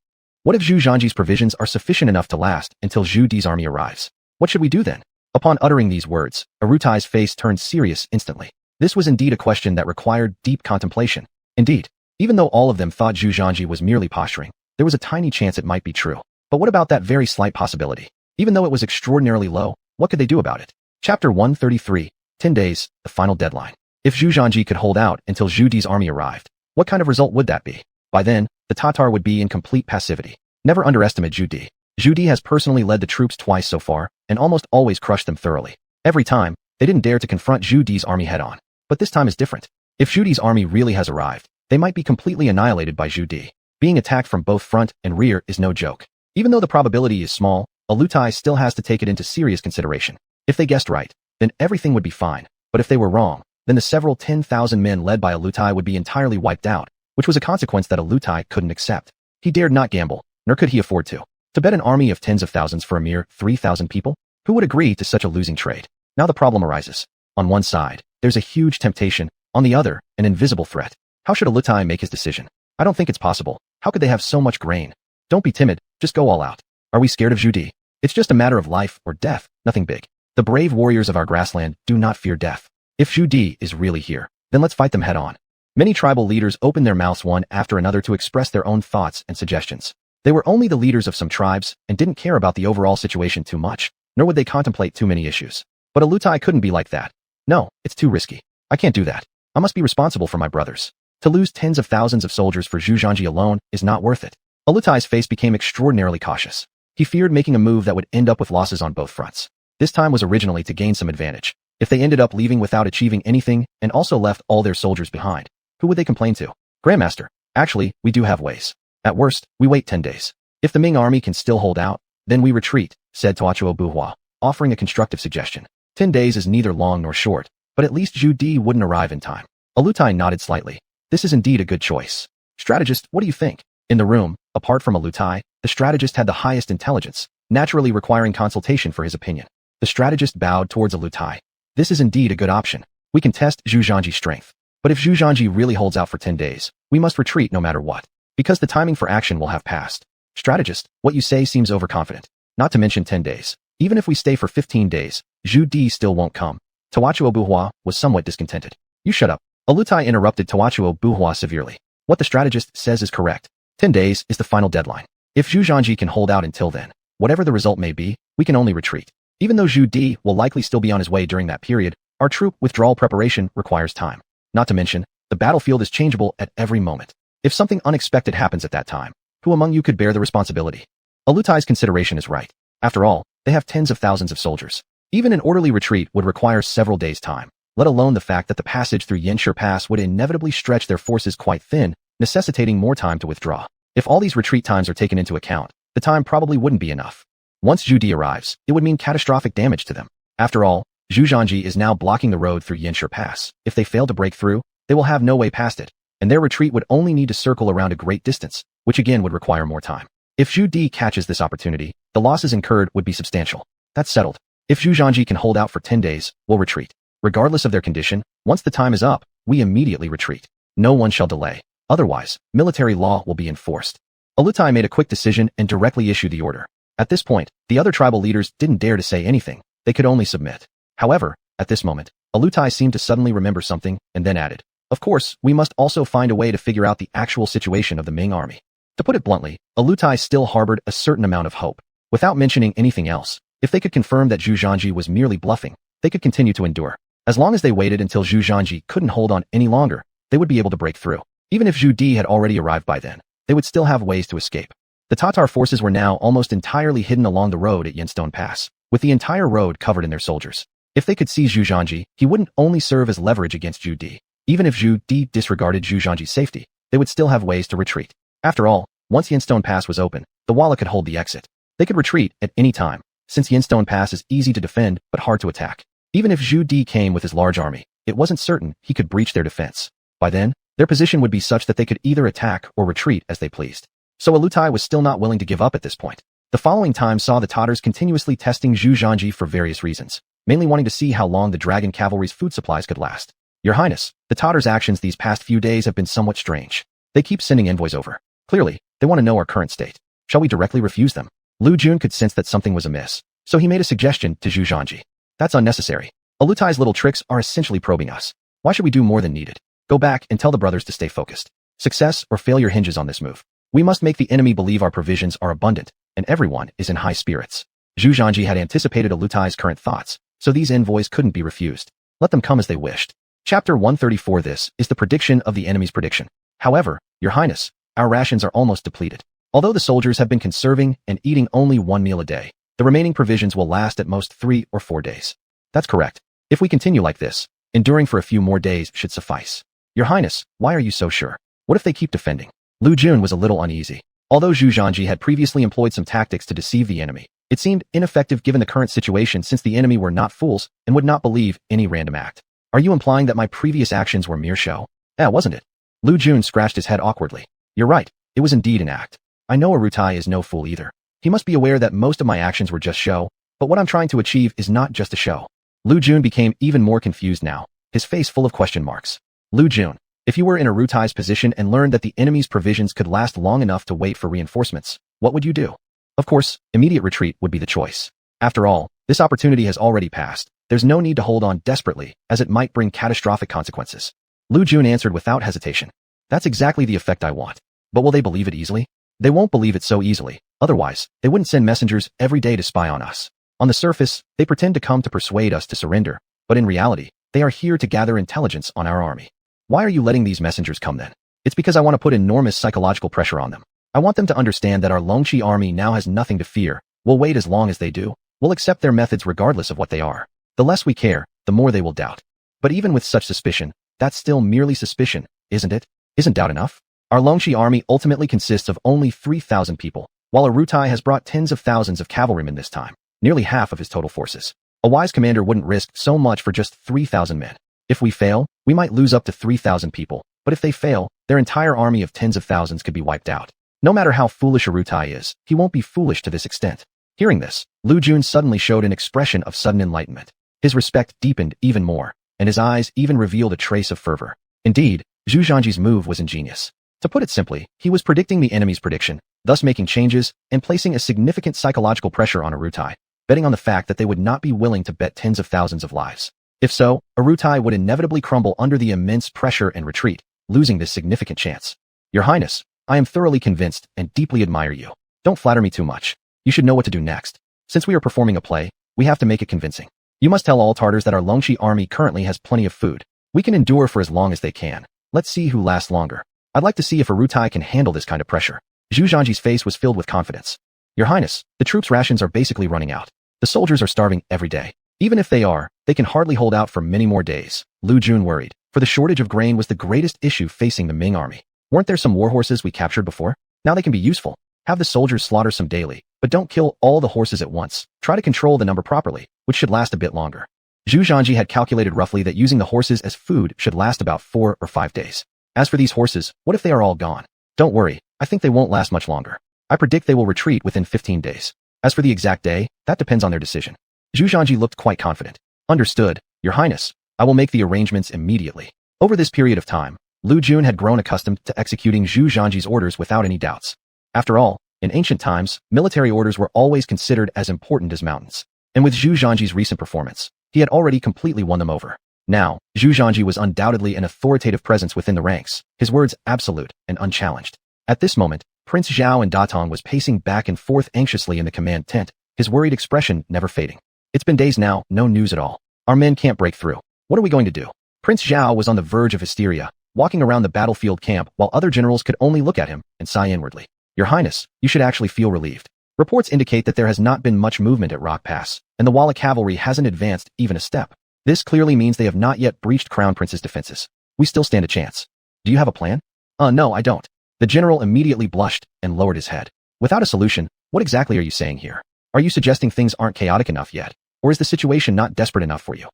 What if Zhu Zhangji's provisions are sufficient enough to last until Zhu Di's army arrives? What should we do then? Upon uttering these words, Arutai's face turned serious instantly. This was indeed a question that required deep contemplation. Indeed, even though all of them thought Zhu Zhangji was merely posturing, there was a tiny chance it might be true. But what about that very slight possibility? Even though it was extraordinarily low, what could they do about it? Chapter 133, 10 days, the final deadline. If Zhu Zhangji could hold out until Zhu Di's army arrived, what kind of result would that be? By then, the Tatar would be in complete passivity. Never underestimate Zhu Di. Zhu Di has personally led the troops twice so far, and almost always crushed them thoroughly. Every time, they didn't dare to confront Zhu Di's army head-on. But this time is different. If Zhu Di's army really has arrived, they might be completely annihilated by Zhu Di. Being attacked from both front and rear is no joke. Even though the probability is small, Alutai still has to take it into serious consideration. If they guessed right, then everything would be fine. But if they were wrong, then the several 10,000 men led by Alutai would be entirely wiped out, which was a consequence that Alutai couldn't accept. He dared not gamble, nor could he afford to. To bet an army of tens of thousands for a mere 3,000 people? Who would agree to such a losing trade? Now the problem arises. On one side, there's a huge temptation. On the other, an invisible threat. How should Alutai make his decision? I don't think it's possible. How could they have so much grain? Don't be timid, just go all out. Are we scared of Zhu Di? It's just a matter of life or death, nothing big. The brave warriors of our grassland do not fear death. If Zhu Di is really here, then let's fight them head on. Many tribal leaders opened their mouths one after another to express their own thoughts and suggestions. They were only the leaders of some tribes and didn't care about the overall situation too much, nor would they contemplate too many issues. But Alutai couldn't be like that. No, it's too risky. I can't do that. I must be responsible for my brothers. To lose tens of thousands of soldiers for Zhu Zhanji alone is not worth it. Alutai's face became extraordinarily cautious. He feared making a move that would end up with losses on both fronts. This time was originally to gain some advantage. If they ended up leaving without achieving anything and also left all their soldiers behind, who would they complain to? Grandmaster, actually, we do have ways. At worst, we wait 10 days. If the Ming army can still hold out, then we retreat, said Tuachuo Buhua, offering a constructive suggestion. 10 days is neither long nor short, but at least Zhu Di wouldn't arrive in time. Alutai nodded slightly. This is indeed a good choice. Strategist, what do you think? In the room, apart from Alutai, the strategist had the highest intelligence, naturally requiring consultation for his opinion. The strategist bowed towards Alutai. This is indeed a good option. We can test Zhu Zhanji's strength. But if Zhu Zhanji really holds out for 10 days, we must retreat no matter what. Because the timing for action will have passed. Strategist, what you say seems overconfident. Not to mention 10 days. Even if we stay for 15 days, Zhu Di still won't come. Tuachuo Buhua was somewhat discontented. You shut up. Alutai interrupted Tuachuo Buhua severely. What the strategist says is correct. 10 days is the final deadline. If Zhu Zhanji can hold out until then, whatever the result may be, we can only retreat. Even though Zhu Di will likely still be on his way during that period, our troop withdrawal preparation requires time. Not to mention, the battlefield is changeable at every moment. If something unexpected happens at that time, who among you could bear the responsibility? Alutai's consideration is right. After all, they have tens of thousands of soldiers. Even an orderly retreat would require several days' time, let alone the fact that the passage through Yanshi Pass would inevitably stretch their forces quite thin, necessitating more time to withdraw. If all these retreat times are taken into account, the time probably wouldn't be enough. Once Zhu Di arrives, it would mean catastrophic damage to them. After all, Zhu Zhanji is now blocking the road through Yanshi Pass. If they fail to break through, they will have no way past it, and their retreat would only need to circle around a great distance, which again would require more time. If Zhu Di catches this opportunity, the losses incurred would be substantial. That's settled. If Zhu Zhanji can hold out for 10 days, we'll retreat. Regardless of their condition, once the time is up, we immediately retreat. No one shall delay. Otherwise, military law will be enforced. Alutai made a quick decision and directly issued the order. At this point, the other tribal leaders didn't dare to say anything. They could only submit. However, at this moment, Alutai seemed to suddenly remember something and then added, of course, we must also find a way to figure out the actual situation of the Ming army. To put it bluntly, Alutai still harbored a certain amount of hope. Without mentioning anything else, if they could confirm that Zhu Zhanji was merely bluffing, they could continue to endure. As long as they waited until Zhu Zhanji couldn't hold on any longer, they would be able to break through. Even if Zhu Di had already arrived by then, they would still have ways to escape. The Tatar forces were now almost entirely hidden along the road at Yanstone Pass, with the entire road covered in their soldiers. If they could seize Zhu Zhanji, he wouldn't only serve as leverage against Zhu Di. Even if Zhu Di disregarded Zhu Zhanji's safety, they would still have ways to retreat. After all, once Yanstone Pass was open, the Walla could hold the exit. They could retreat at any time, since Yanstone Pass is easy to defend but hard to attack. Even if Zhu Di came with his large army, it wasn't certain he could breach their defense. By then, their position would be such that they could either attack or retreat as they pleased. So Alutai was still not willing to give up at this point. The following time saw the Tatars continuously testing Zhu Zhanji for various reasons, mainly wanting to see how long the dragon cavalry's food supplies could last. Your Highness, the Tatars' actions these past few days have been somewhat strange. They keep sending envoys over. Clearly, they want to know our current state. Shall we directly refuse them? Lu Jun could sense that something was amiss, so he made a suggestion to Zhu Zhanji. That's unnecessary. Alutai's little tricks are essentially probing us. Why should we do more than needed? Go back and tell the brothers to stay focused. Success or failure hinges on this move. We must make the enemy believe our provisions are abundant, and everyone is in high spirits. Zhu Zhanji had anticipated Alutai's current thoughts, so these envoys couldn't be refused. Let them come as they wished. Chapter 134. This is the prediction of the enemy's prediction. However, Your Highness, our rations are almost depleted. Although the soldiers have been conserving and eating only one meal a day, the remaining provisions will last at most 3 or 4 days. That's correct. If we continue like this, enduring for a few more days should suffice. Your Highness, why are you so sure? What if they keep defending? Lu Jun was a little uneasy. Although Zhu Zhanji had previously employed some tactics to deceive the enemy, it seemed ineffective given the current situation since the enemy were not fools and would not believe any random act. Are you implying that my previous actions were mere show? Yeah, wasn't it? Lu Jun scratched his head awkwardly. You're right, it was indeed an act. I know Arutai is no fool either. He must be aware that most of my actions were just show, but what I'm trying to achieve is not just a show. Lu Jun became even more confused now, his face full of question marks. Lu Jun, if you were in Arutai's position and learned that the enemy's provisions could last long enough to wait for reinforcements, what would you do? Of course, immediate retreat would be the choice. After all, this opportunity has already passed. There's no need to hold on desperately, as it might bring catastrophic consequences. Lu Jun answered without hesitation. That's exactly the effect I want. But will they believe it easily? They won't believe it so easily. Otherwise, they wouldn't send messengers every day to spy on us. On the surface, they pretend to come to persuade us to surrender, but in reality, they are here to gather intelligence on our army. Why are you letting these messengers come then? It's because I want to put enormous psychological pressure on them. I want them to understand that our Longqi army now has nothing to fear. We'll wait as long as they do. We'll accept their methods regardless of what they are. The less we care, the more they will doubt. But even with such suspicion, that's still merely suspicion, isn't it? Isn't doubt enough? Our Longqi army ultimately consists of only 3,000 people, while Arutai has brought tens of thousands of cavalrymen this time, nearly half of his total forces. A wise commander wouldn't risk so much for just 3,000 men. If we fail, we might lose up to 3,000 people, but if they fail, their entire army of tens of thousands could be wiped out. No matter how foolish Arutai is, he won't be foolish to this extent. Hearing this, Lu Jun suddenly showed an expression of sudden enlightenment. His respect deepened even more, and his eyes even revealed a trace of fervor. Indeed, Zhu Zhanji's move was ingenious. To put it simply, he was predicting the enemy's prediction, thus making changes and placing a significant psychological pressure on Arutai, betting on the fact that they would not be willing to bet tens of thousands of lives. If so, Arutai would inevitably crumble under the immense pressure and retreat, losing this significant chance. Your Highness, I am thoroughly convinced and deeply admire you. Don't flatter me too much. You should know what to do next. Since we are performing a play, we have to make it convincing. You must tell all Tartars that our Longqi army currently has plenty of food. We can endure for as long as they can. Let's see who lasts longer. I'd like to see if Arutai can handle this kind of pressure. Zhu Zhanji's face was filled with confidence. Your Highness, the troops' rations are basically running out. The soldiers are starving every day. Even if they are, they can hardly hold out for many more days. Lu Jun worried, for the shortage of grain was the greatest issue facing the Ming army. Weren't there some war horses we captured before? Now they can be useful. Have the soldiers slaughter some daily, but don't kill all the horses at once. Try to control the number properly, which should last a bit longer. Zhu Zhanji had calculated roughly that using the horses as food should last about 4 or 5 days. As for these horses, what if they are all gone? Don't worry, I think they won't last much longer. I predict they will retreat within 15 days. As for the exact day, that depends on their decision. Zhu Zhanji looked quite confident. Understood, Your Highness. I will make the arrangements immediately. Over this period of time, Lu Jun had grown accustomed to executing Zhu Zhanji's orders without any doubts. After all, in ancient times, military orders were always considered as important as mountains. And with Zhu Zhanji's recent performance, he had already completely won them over. Now, Zhu Zhanji was undoubtedly an authoritative presence within the ranks, his words absolute and unchallenged. At this moment, Prince Zhao and Datong was pacing back and forth anxiously in the command tent, his worried expression never fading. It's been days now, no news at all. Our men can't break through. What are we going to do? Prince Zhao was on the verge of hysteria, walking around the battlefield camp while other generals could only look at him and sigh inwardly. Your Highness, you should actually feel relieved. Reports indicate that there has not been much movement at Rock Pass, and the Walla cavalry hasn't advanced even a step. This clearly means they have not yet breached Crown Prince's defenses. We still stand a chance. Do you have a plan? No, I don't. The general immediately blushed and lowered his head. Without a solution, what exactly are you saying here? Are you suggesting things aren't chaotic enough yet? Or is the situation not desperate enough for you?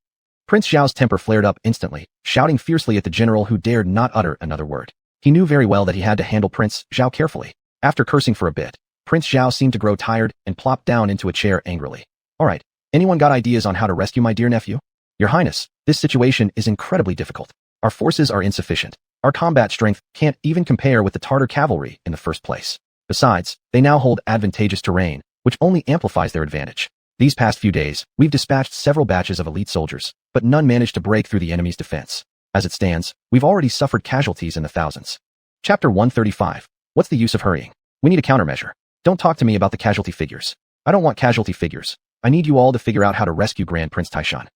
Prince Zhao's temper flared up instantly, shouting fiercely at the general who dared not utter another word. He knew very well that he had to handle Prince Zhao carefully. After cursing for a bit, Prince Zhao seemed to grow tired and plopped down into a chair angrily. All right, anyone got ideas on how to rescue my dear nephew? Your Highness, this situation is incredibly difficult. Our forces are insufficient. Our combat strength can't even compare with the Tartar cavalry in the first place. Besides, they now hold advantageous terrain, which only amplifies their advantage. These past few days, we've dispatched several batches of elite soldiers, but none managed to break through the enemy's defense. As it stands, we've already suffered casualties in the thousands. Chapter 135. What's the use of hurrying? We need a countermeasure. Don't talk to me about the casualty figures. I don't want casualty figures. I need you all to figure out how to rescue Grand Prince Taishan.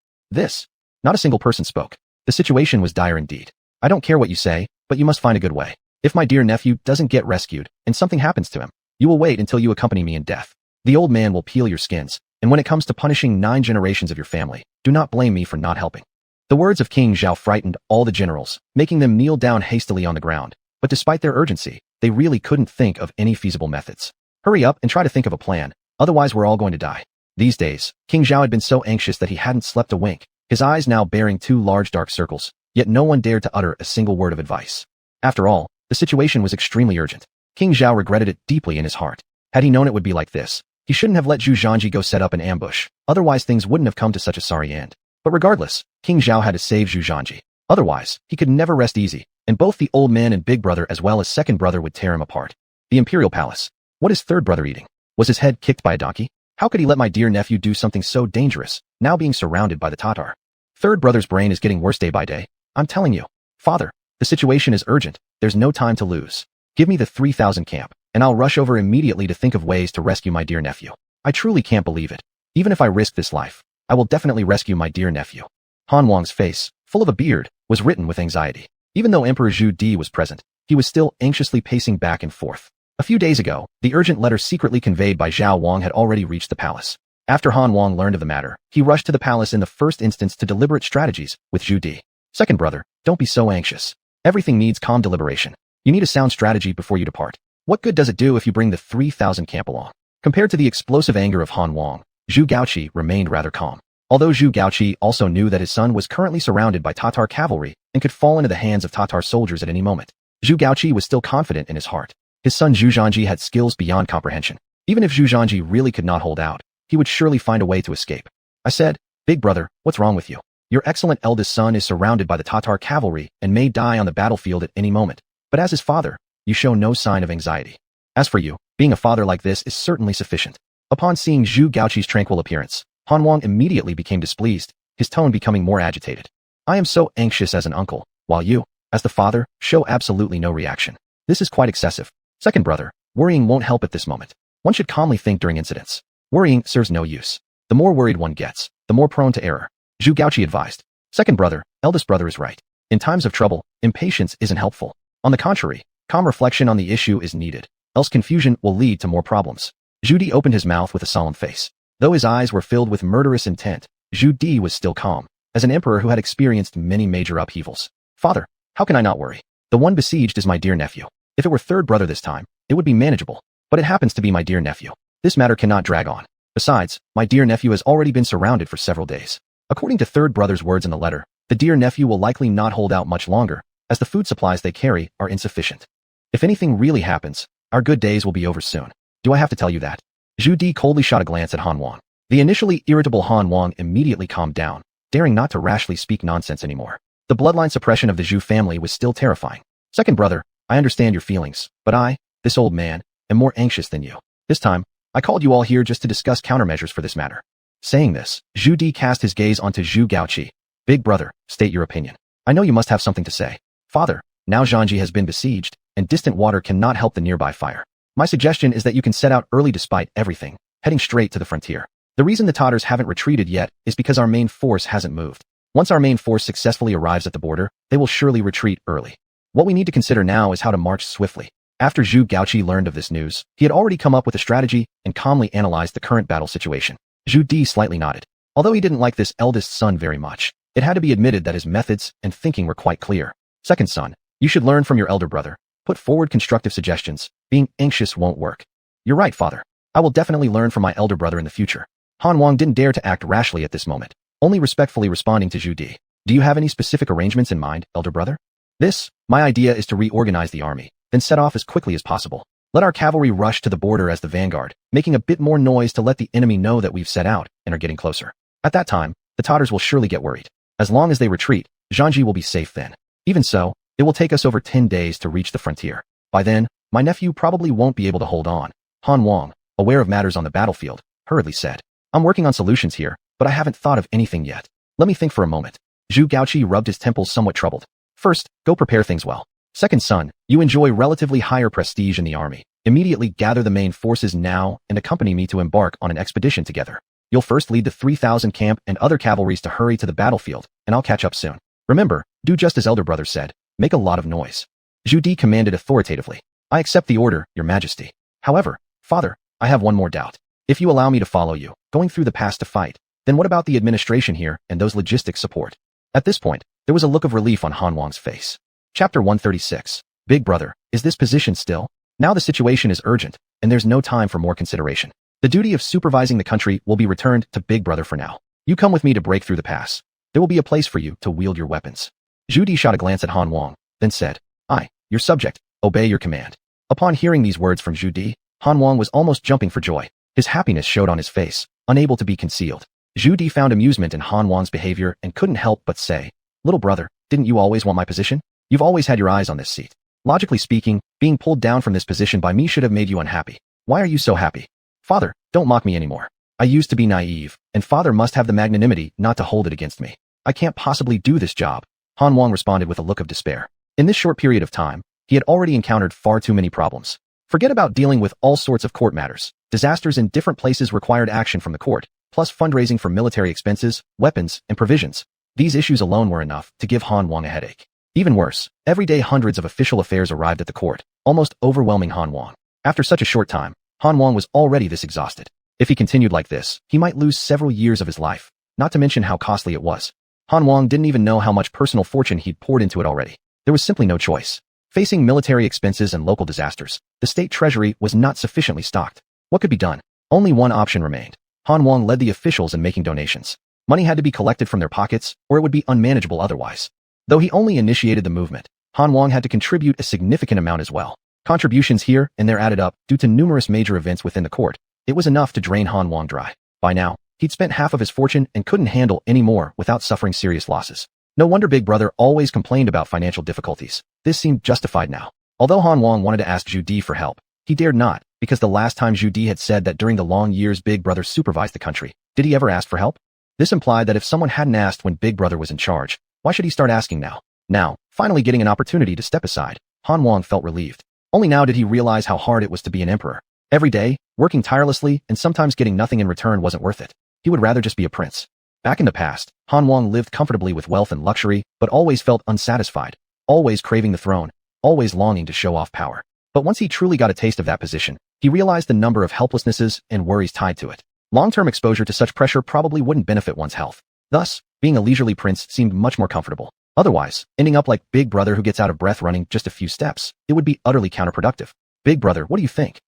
Not a single person spoke. The situation was dire indeed. I don't care what you say, but you must find a good way. If my dear nephew doesn't get rescued and something happens to him, you will wait until you accompany me in death. The old man will peel your skins, and when it comes to punishing 9 generations of your family, do not blame me for not helping." The words of King Zhao frightened all the generals, making them kneel down hastily on the ground. But despite their urgency, they really couldn't think of any feasible methods. "Hurry up and try to think of a plan, otherwise we're all going to die." These days, King Zhao had been so anxious that he hadn't slept a wink, his eyes now bearing 2 large dark circles, yet no one dared to utter a single word of advice. After all, the situation was extremely urgent. King Zhao regretted it deeply in his heart. Had he known it would be like this, he shouldn't have let Zhu Zhanji go set up an ambush, otherwise things wouldn't have come to such a sorry end. But regardless, King Zhao had to save Zhu Zhanji. Otherwise, he could never rest easy, and both the old man and big brother as well as second brother would tear him apart. The imperial palace. What is third brother eating? Was his head kicked by a donkey? How could he let my dear nephew do something so dangerous, now being surrounded by the Tatar? Third brother's brain is getting worse day by day. I'm telling you. Father, the situation is urgent. There's no time to lose. Give me the 3,000 camp, and I'll rush over immediately to think of ways to rescue my dear nephew. I truly can't believe it. Even if I risk this life, I will definitely rescue my dear nephew. Han Wang's face, full of a beard, was written with anxiety. Even though Emperor Zhu Di was present, he was still anxiously pacing back and forth. A few days ago, the urgent letter secretly conveyed by Zhao Wang had already reached the palace. After Han Wang learned of the matter, he rushed to the palace in the first instance to deliberate strategies with Zhu Di. Second brother, don't be so anxious. Everything needs calm deliberation. You need a sound strategy before you depart. What good does it do if you bring the 3,000 camp along? Compared to the explosive anger of Han Wang, Zhu Gaoqi remained rather calm. Although Zhu Gaoqi also knew that his son was currently surrounded by Tatar cavalry and could fall into the hands of Tatar soldiers at any moment, Zhu Gaoqi was still confident in his heart. His son Zhu Zhanji had skills beyond comprehension. Even if Zhu Zhanji really could not hold out, he would surely find a way to escape. I said, "Big brother, what's wrong with you? Your excellent eldest son is surrounded by the Tatar cavalry and may die on the battlefield at any moment. But as his father, you show no sign of anxiety. As for you, being a father like this is certainly sufficient." Upon seeing Zhu Gaoqi's tranquil appearance, Han Wang immediately became displeased, his tone becoming more agitated. "I am so anxious as an uncle, while you, as the father, show absolutely no reaction. This is quite excessive. Second brother, worrying won't help at this moment. One should calmly think during incidents. Worrying serves no use. The more worried one gets, the more prone to error," Zhu Gaoqi advised. "Second brother, eldest brother is right. In times of trouble, impatience isn't helpful. On the contrary, calm reflection on the issue is needed, else confusion will lead to more problems." Zhu Di opened his mouth with a solemn face. Though his eyes were filled with murderous intent, Zhu Di was still calm, as an emperor who had experienced many major upheavals. "Father, how can I not worry? The one besieged is my dear nephew. If it were third brother this time, it would be manageable. But it happens to be my dear nephew. This matter cannot drag on. Besides, my dear nephew has already been surrounded for several days." According to third brother's words in the letter, the dear nephew will likely not hold out much longer, as the food supplies they carry are insufficient. If anything really happens, our good days will be over soon. Do I have to tell you that? Zhu Di coldly shot a glance at Han Wang. The initially irritable Han Wang immediately calmed down, daring not to rashly speak nonsense anymore. The bloodline suppression of the Zhu family was still terrifying. "Second brother, I understand your feelings, but I, this old man, am more anxious than you. This time, I called you all here just to discuss countermeasures for this matter." Saying this, Zhu Di cast his gaze onto Zhu Gaoqi. "Big brother, state your opinion. I know you must have something to say." "Father, now Zhanji has been besieged, and distant water cannot help the nearby fire. My suggestion is that you can set out early despite everything, heading straight to the frontier. The reason the Tatars haven't retreated yet is because our main force hasn't moved. Once our main force successfully arrives at the border, they will surely retreat early. What we need to consider now is how to march swiftly." After Zhu Gaoqi learned of this news, he had already come up with a strategy and calmly analyzed the current battle situation. Zhu Di slightly nodded. Although he didn't like this eldest son very much, it had to be admitted that his methods and thinking were quite clear. "Second son, you should learn from your elder brother. Put forward constructive suggestions. Being anxious won't work." "You're right, father. I will definitely learn from my elder brother in the future." Han Wang didn't dare to act rashly at this moment, only respectfully responding to Zhu Di. "Do you have any specific arrangements in mind, elder brother?" My idea is to reorganize the army, then set off as quickly as possible. Let our cavalry rush to the border as the vanguard, making a bit more noise to let the enemy know that we've set out and are getting closer. At that time, the Tatars will surely get worried. As long as they retreat, Zhanji will be safe then. Even so, it will take us over 10 days to reach the frontier. By then, my nephew probably won't be able to hold on." Han Wang, aware of matters on the battlefield, hurriedly said, "I'm working on solutions here, but I haven't thought of anything yet. Let me think for a moment." Zhu Gaoqi rubbed his temples somewhat troubled. "First, go prepare things well. Second son, you enjoy relatively higher prestige in the army. Immediately gather the main forces now and accompany me to embark on an expedition together. You'll first lead the 3,000 camp and other cavalries to hurry to the battlefield, and I'll catch up soon. Remember, do just as elder brother said, make a lot of noise." Zhu Di commanded authoritatively. I accept the order, Your Majesty. However, Father, I have one more doubt. If you allow me to follow you, going through the pass to fight, then what about the administration here and those logistics support? At this point, there was a look of relief on Han Wang's face. Chapter 136. Big Brother, is this position still? Now the situation is urgent, and there's no time for more consideration. The duty of supervising the country will be returned to Big Brother for now. You come with me to break through the pass. There will be a place for you to wield your weapons. Zhu Di shot a glance at Han Wang, then said, I, your subject, obey your command. Upon hearing these words from Zhu Di, Han Wang was almost jumping for joy. His happiness showed on his face, unable to be concealed. Zhu Di found amusement in Han Wang's behavior and couldn't help but say, Little brother, didn't you always want my position? You've always had your eyes on this seat. Logically speaking, being pulled down from this position by me should have made you unhappy. Why are you so happy? Father, don't mock me anymore. I used to be naive, and Father must have the magnanimity not to hold it against me. I can't possibly do this job. Han Wang responded with a look of despair. In this short period of time, he had already encountered far too many problems. Forget about dealing with all sorts of court matters. Disasters in different places required action from the court, plus fundraising for military expenses, weapons, and provisions. These issues alone were enough to give Han Wang a headache. Even worse, every day hundreds of official affairs arrived at the court, almost overwhelming Han Wang. After such a short time, Han Wang was already this exhausted. If he continued like this, he might lose several years of his life, not to mention how costly it was. Han Wang didn't even know how much personal fortune he'd poured into it already. There was simply no choice. Facing military expenses and local disasters, the state treasury was not sufficiently stocked. What could be done? Only one option remained. Han Wang led the officials in making donations. Money had to be collected from their pockets, or it would be unmanageable otherwise. Though he only initiated the movement, Han Wang had to contribute a significant amount as well. Contributions here and there added up due to numerous major events within the court. It was enough to drain Han Wang dry. By now, he'd spent half of his fortune and couldn't handle any more without suffering serious losses. No wonder Big Brother always complained about financial difficulties. This seemed justified now. Although Han Wang wanted to ask Zhu Di for help, he dared not, because the last time Zhu Di had said that during the long years Big Brother supervised the country, did he ever ask for help? This implied that if someone hadn't asked when Big Brother was in charge, why should he start asking now? Now, finally getting an opportunity to step aside, Han Wang felt relieved. Only now did he realize how hard it was to be an emperor. Every day, working tirelessly and sometimes getting nothing in return wasn't worth it. He would rather just be a prince. Back in the past, Han Wang lived comfortably with wealth and luxury, but always felt unsatisfied, always craving the throne, always longing to show off power. But once he truly got a taste of that position, he realized the number of helplessnesses and worries tied to it. Long-term exposure to such pressure probably wouldn't benefit one's health. Thus, being a leisurely prince seemed much more comfortable. Otherwise, ending up like Big Brother who gets out of breath running just a few steps, it would be utterly counterproductive. Big Brother, what do you think?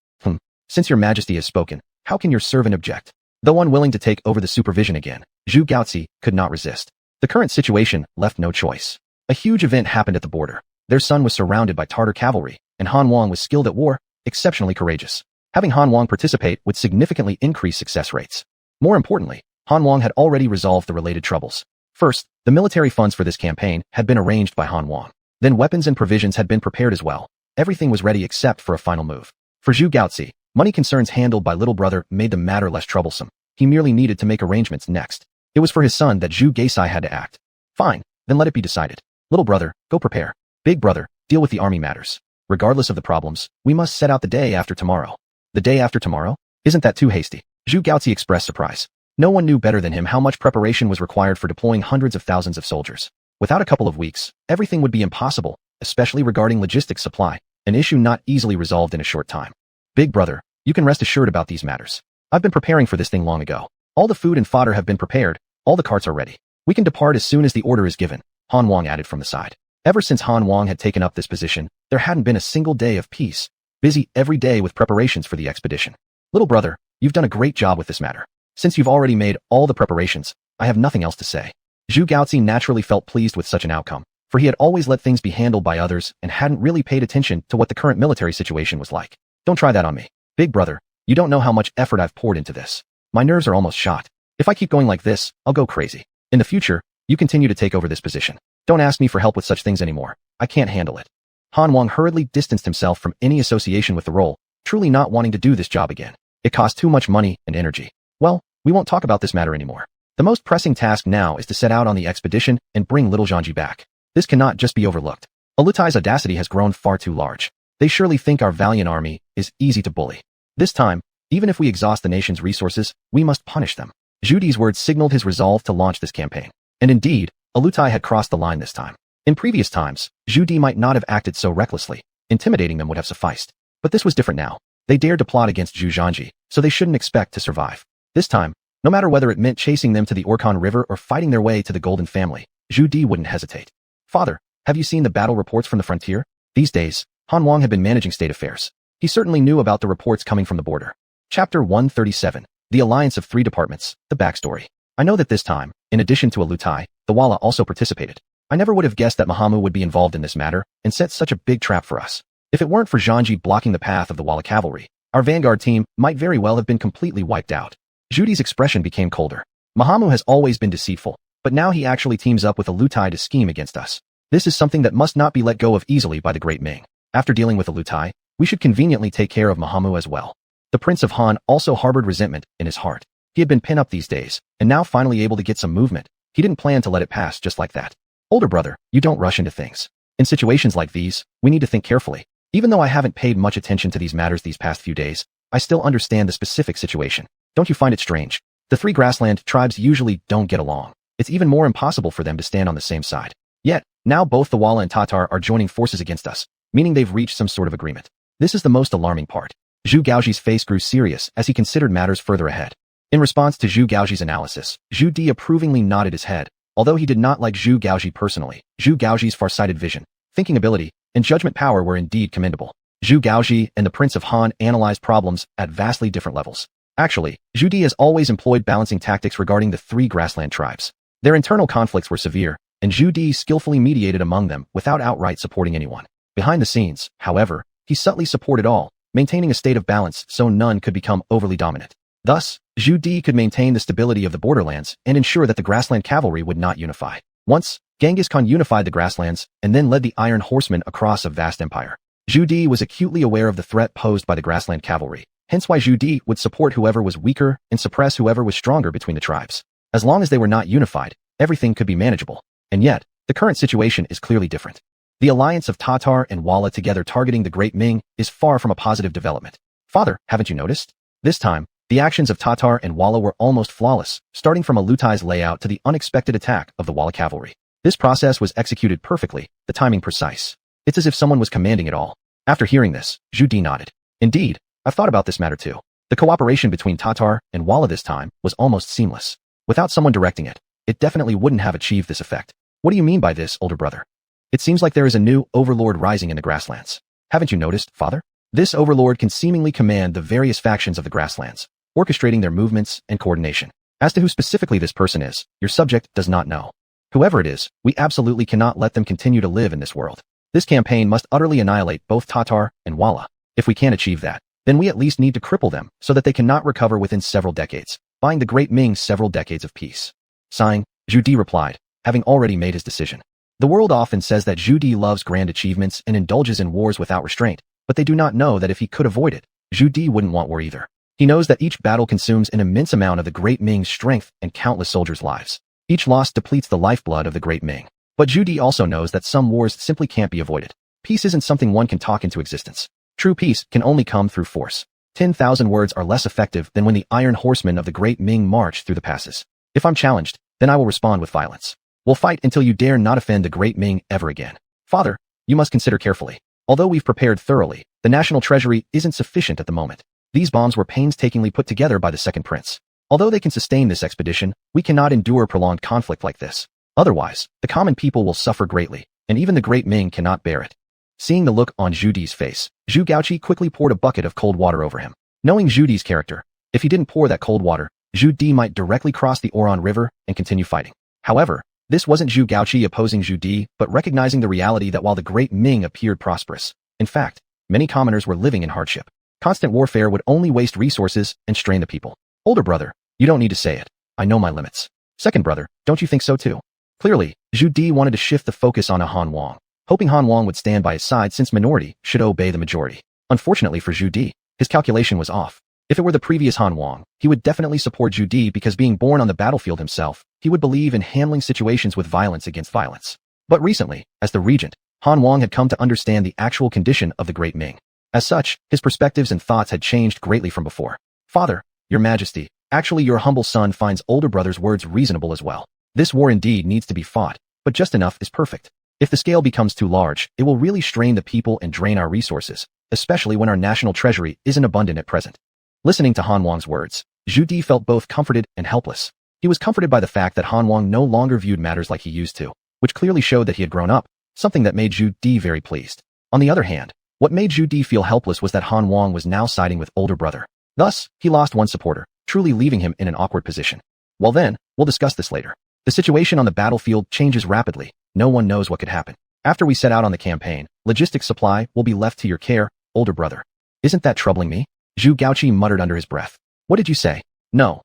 Since your majesty has spoken, how can your servant object? Though unwilling to take over the supervision again, Zhu Gaozi could not resist. The current situation left no choice. A huge event happened at the border. Their son was surrounded by Tartar cavalry, and Han Wang was skilled at war, exceptionally courageous. Having Han Wang participate would significantly increase success rates. More importantly, Han Wang had already resolved the related troubles. First, the military funds for this campaign had been arranged by Han Wang. Then weapons and provisions had been prepared as well. Everything was ready except for a final move. For Zhu Gaozi, money concerns handled by little brother made the matter less troublesome. He merely needed to make arrangements next. It was for his son that Zhu Gaozi had to act. Fine, then let it be decided. Little brother, go prepare. Big brother, deal with the army matters. Regardless of the problems, we must set out the day after tomorrow. The day after tomorrow? Isn't that too hasty? Zhu Gaozi expressed surprise. No one knew better than him how much preparation was required for deploying hundreds of thousands of soldiers. Without a couple of weeks, everything would be impossible, especially regarding logistics supply, an issue not easily resolved in a short time. Big brother, you can rest assured about these matters. I've been preparing for this thing long ago. All the food and fodder have been prepared, all the carts are ready. We can depart as soon as the order is given, Han Wang added from the side. Ever since Han Wang had taken up this position, there hadn't been a single day of peace. Busy every day with preparations for the expedition. Little brother, you've done a great job with this matter. Since you've already made all the preparations, I have nothing else to say. Zhu Gaozi naturally felt pleased with such an outcome, for he had always let things be handled by others and hadn't really paid attention to what the current military situation was like. Don't try that on me. Big brother, you don't know how much effort I've poured into this. My nerves are almost shot. If I keep going like this, I'll go crazy. In the future, you continue to take over this position. Don't ask me for help with such things anymore. I can't handle it. Han Wang hurriedly distanced himself from any association with the role, truly not wanting to do this job again. It cost too much money and energy. Well, we won't talk about this matter anymore. The most pressing task now is to set out on the expedition and bring little Zhangji back. This cannot just be overlooked. Alutai's audacity has grown far too large. They surely think our valiant army is easy to bully. This time, even if we exhaust the nation's resources, we must punish them. Zhu Di's words signaled his resolve to launch this campaign. And indeed, Alutai had crossed the line this time. In previous times, Zhu Di might not have acted so recklessly. Intimidating them would have sufficed. But this was different now. They dared to plot against Zhu Zhanji, so they shouldn't expect to survive. This time, no matter whether it meant chasing them to the Orkhon River or fighting their way to the Golden Family, Zhu Di wouldn't hesitate. Father, have you seen the battle reports from the frontier? These days, Han Wang had been managing state affairs. He certainly knew about the reports coming from the border. Chapter 137, The Alliance of Three Departments, the Backstory. I know that this time, in addition to Alutai, the Walla also participated. I never would have guessed that Mahamu would be involved in this matter and set such a big trap for us. If it weren't for Zhanji blocking the path of the Walla cavalry, our vanguard team might very well have been completely wiped out. Zhu Di's expression became colder. Mahamu has always been deceitful, but now he actually teams up with Alutai to scheme against us. This is something that must not be let go of easily by the great Ming. After dealing with Alutai, we should conveniently take care of Mahamu as well. The Prince of Han also harbored resentment in his heart. He had been pinned up these days, and now finally able to get some movement. He didn't plan to let it pass just like that. Older brother, you don't rush into things. In situations like these, we need to think carefully. Even though I haven't paid much attention to these matters these past few days, I still understand the specific situation. Don't you find it strange? The three grassland tribes usually don't get along. It's even more impossible for them to stand on the same side. Yet, now both the Walla and Tatar are joining forces against us, meaning they've reached some sort of agreement. This is the most alarming part. Zhu Gaoji's face grew serious as he considered matters further ahead. In response to Zhu Gaoji's analysis, Zhu Di approvingly nodded his head. Although he did not like Zhu Gaoji personally, Zhu Gaoji's far-sighted vision, thinking ability, and judgment power were indeed commendable. Zhu Gaoji and the Prince of Han analyzed problems at vastly different levels. Actually, Zhu Di has always employed balancing tactics regarding the three grassland tribes. Their internal conflicts were severe, and Zhu Di skillfully mediated among them without outright supporting anyone. Behind the scenes, however, he subtly supported all, maintaining a state of balance so none could become overly dominant. Thus, Zhu Di could maintain the stability of the borderlands and ensure that the grassland cavalry would not unify. Once, Genghis Khan unified the grasslands and then led the Iron Horsemen across a vast empire. Zhu Di was acutely aware of the threat posed by the grassland cavalry, hence why Zhu Di would support whoever was weaker and suppress whoever was stronger between the tribes. As long as they were not unified, everything could be manageable. And yet, the current situation is clearly different. The alliance of Tatar and Walla together targeting the Great Ming is far from a positive development. Father, haven't you noticed? This time, the actions of Tatar and Walla were almost flawless, starting from Alutai's layout to the unexpected attack of the Walla cavalry. This process was executed perfectly, the timing precise. It's as if someone was commanding it all. After hearing this, Zhu Di nodded. Indeed, I've thought about this matter too. The cooperation between Tatar and Walla this time was almost seamless. Without someone directing it, it definitely wouldn't have achieved this effect. What do you mean by this, older brother? It seems like there is a new overlord rising in the grasslands. Haven't you noticed, father? This overlord can seemingly command the various factions of the grasslands, orchestrating their movements and coordination. As to who specifically this person is, your subject does not know. Whoever it is, we absolutely cannot let them continue to live in this world. This campaign must utterly annihilate both Tatar and Walla. If we can't achieve that, then we at least need to cripple them so that they cannot recover within several decades, buying the Great Ming several decades of peace. Sighing, Zhu Di replied, having already made his decision. The world often says that Zhu Di loves grand achievements and indulges in wars without restraint, but they do not know that if he could avoid it, Zhu Di wouldn't want war either. He knows that each battle consumes an immense amount of the Great Ming's strength and countless soldiers' lives. Each loss depletes the lifeblood of the Great Ming. But Zhu Di also knows that some wars simply can't be avoided. Peace isn't something one can talk into existence. True peace can only come through force. 10,000 words are less effective than when the Iron Horsemen of the Great Ming march through the passes. If I'm challenged, then I will respond with violence. We'll fight until you dare not offend the Great Ming ever again. Father, you must consider carefully. Although we've prepared thoroughly, the national treasury isn't sufficient at the moment. These bombs were painstakingly put together by the second prince. Although they can sustain this expedition, we cannot endure prolonged conflict like this. Otherwise, the common people will suffer greatly, and even the Great Ming cannot bear it. Seeing the look on Zhu Di's face, Zhu Gaoji quickly poured a bucket of cold water over him. Knowing Zhu Di's character, if he didn't pour that cold water, Zhu Di might directly cross the Oron River and continue fighting. However, this wasn't Zhu Gaoji opposing Zhu Di, but recognizing the reality that while the Great Ming appeared prosperous, in fact, many commoners were living in hardship. Constant warfare would only waste resources and strain the people. Older brother, you don't need to say it. I know my limits. Second brother, don't you think so too? Clearly, Zhu Di wanted to shift the focus on Han Wang, hoping Han Wang would stand by his side since minority should obey the majority. Unfortunately for Zhu Di, his calculation was off. If it were the previous Han Wang, he would definitely support Zhu Di because being born on the battlefield himself, he would believe in handling situations with violence against violence. But recently, as the regent, Han Wang had come to understand the actual condition of the Great Ming. As such, his perspectives and thoughts had changed greatly from before. Father, your majesty, actually your humble son finds older brother's words reasonable as well. This war indeed needs to be fought, but just enough is perfect. If the scale becomes too large, it will really strain the people and drain our resources, especially when our national treasury isn't abundant at present. Listening to Han Wang's words, Zhu Di felt both comforted and helpless. He was comforted by the fact that Han Wang no longer viewed matters like he used to, which clearly showed that he had grown up, something that made Zhu Di very pleased. On the other hand, what made Zhu Di feel helpless was that Han Wang was now siding with older brother. Thus, he lost one supporter, truly leaving him in an awkward position. Well then, we'll discuss this later. The situation on the battlefield changes rapidly. No one knows what could happen. After we set out on the campaign, logistics supply will be left to your care, older brother. Isn't that troubling me? Zhu Gaoqi muttered under his breath. What did you say? No.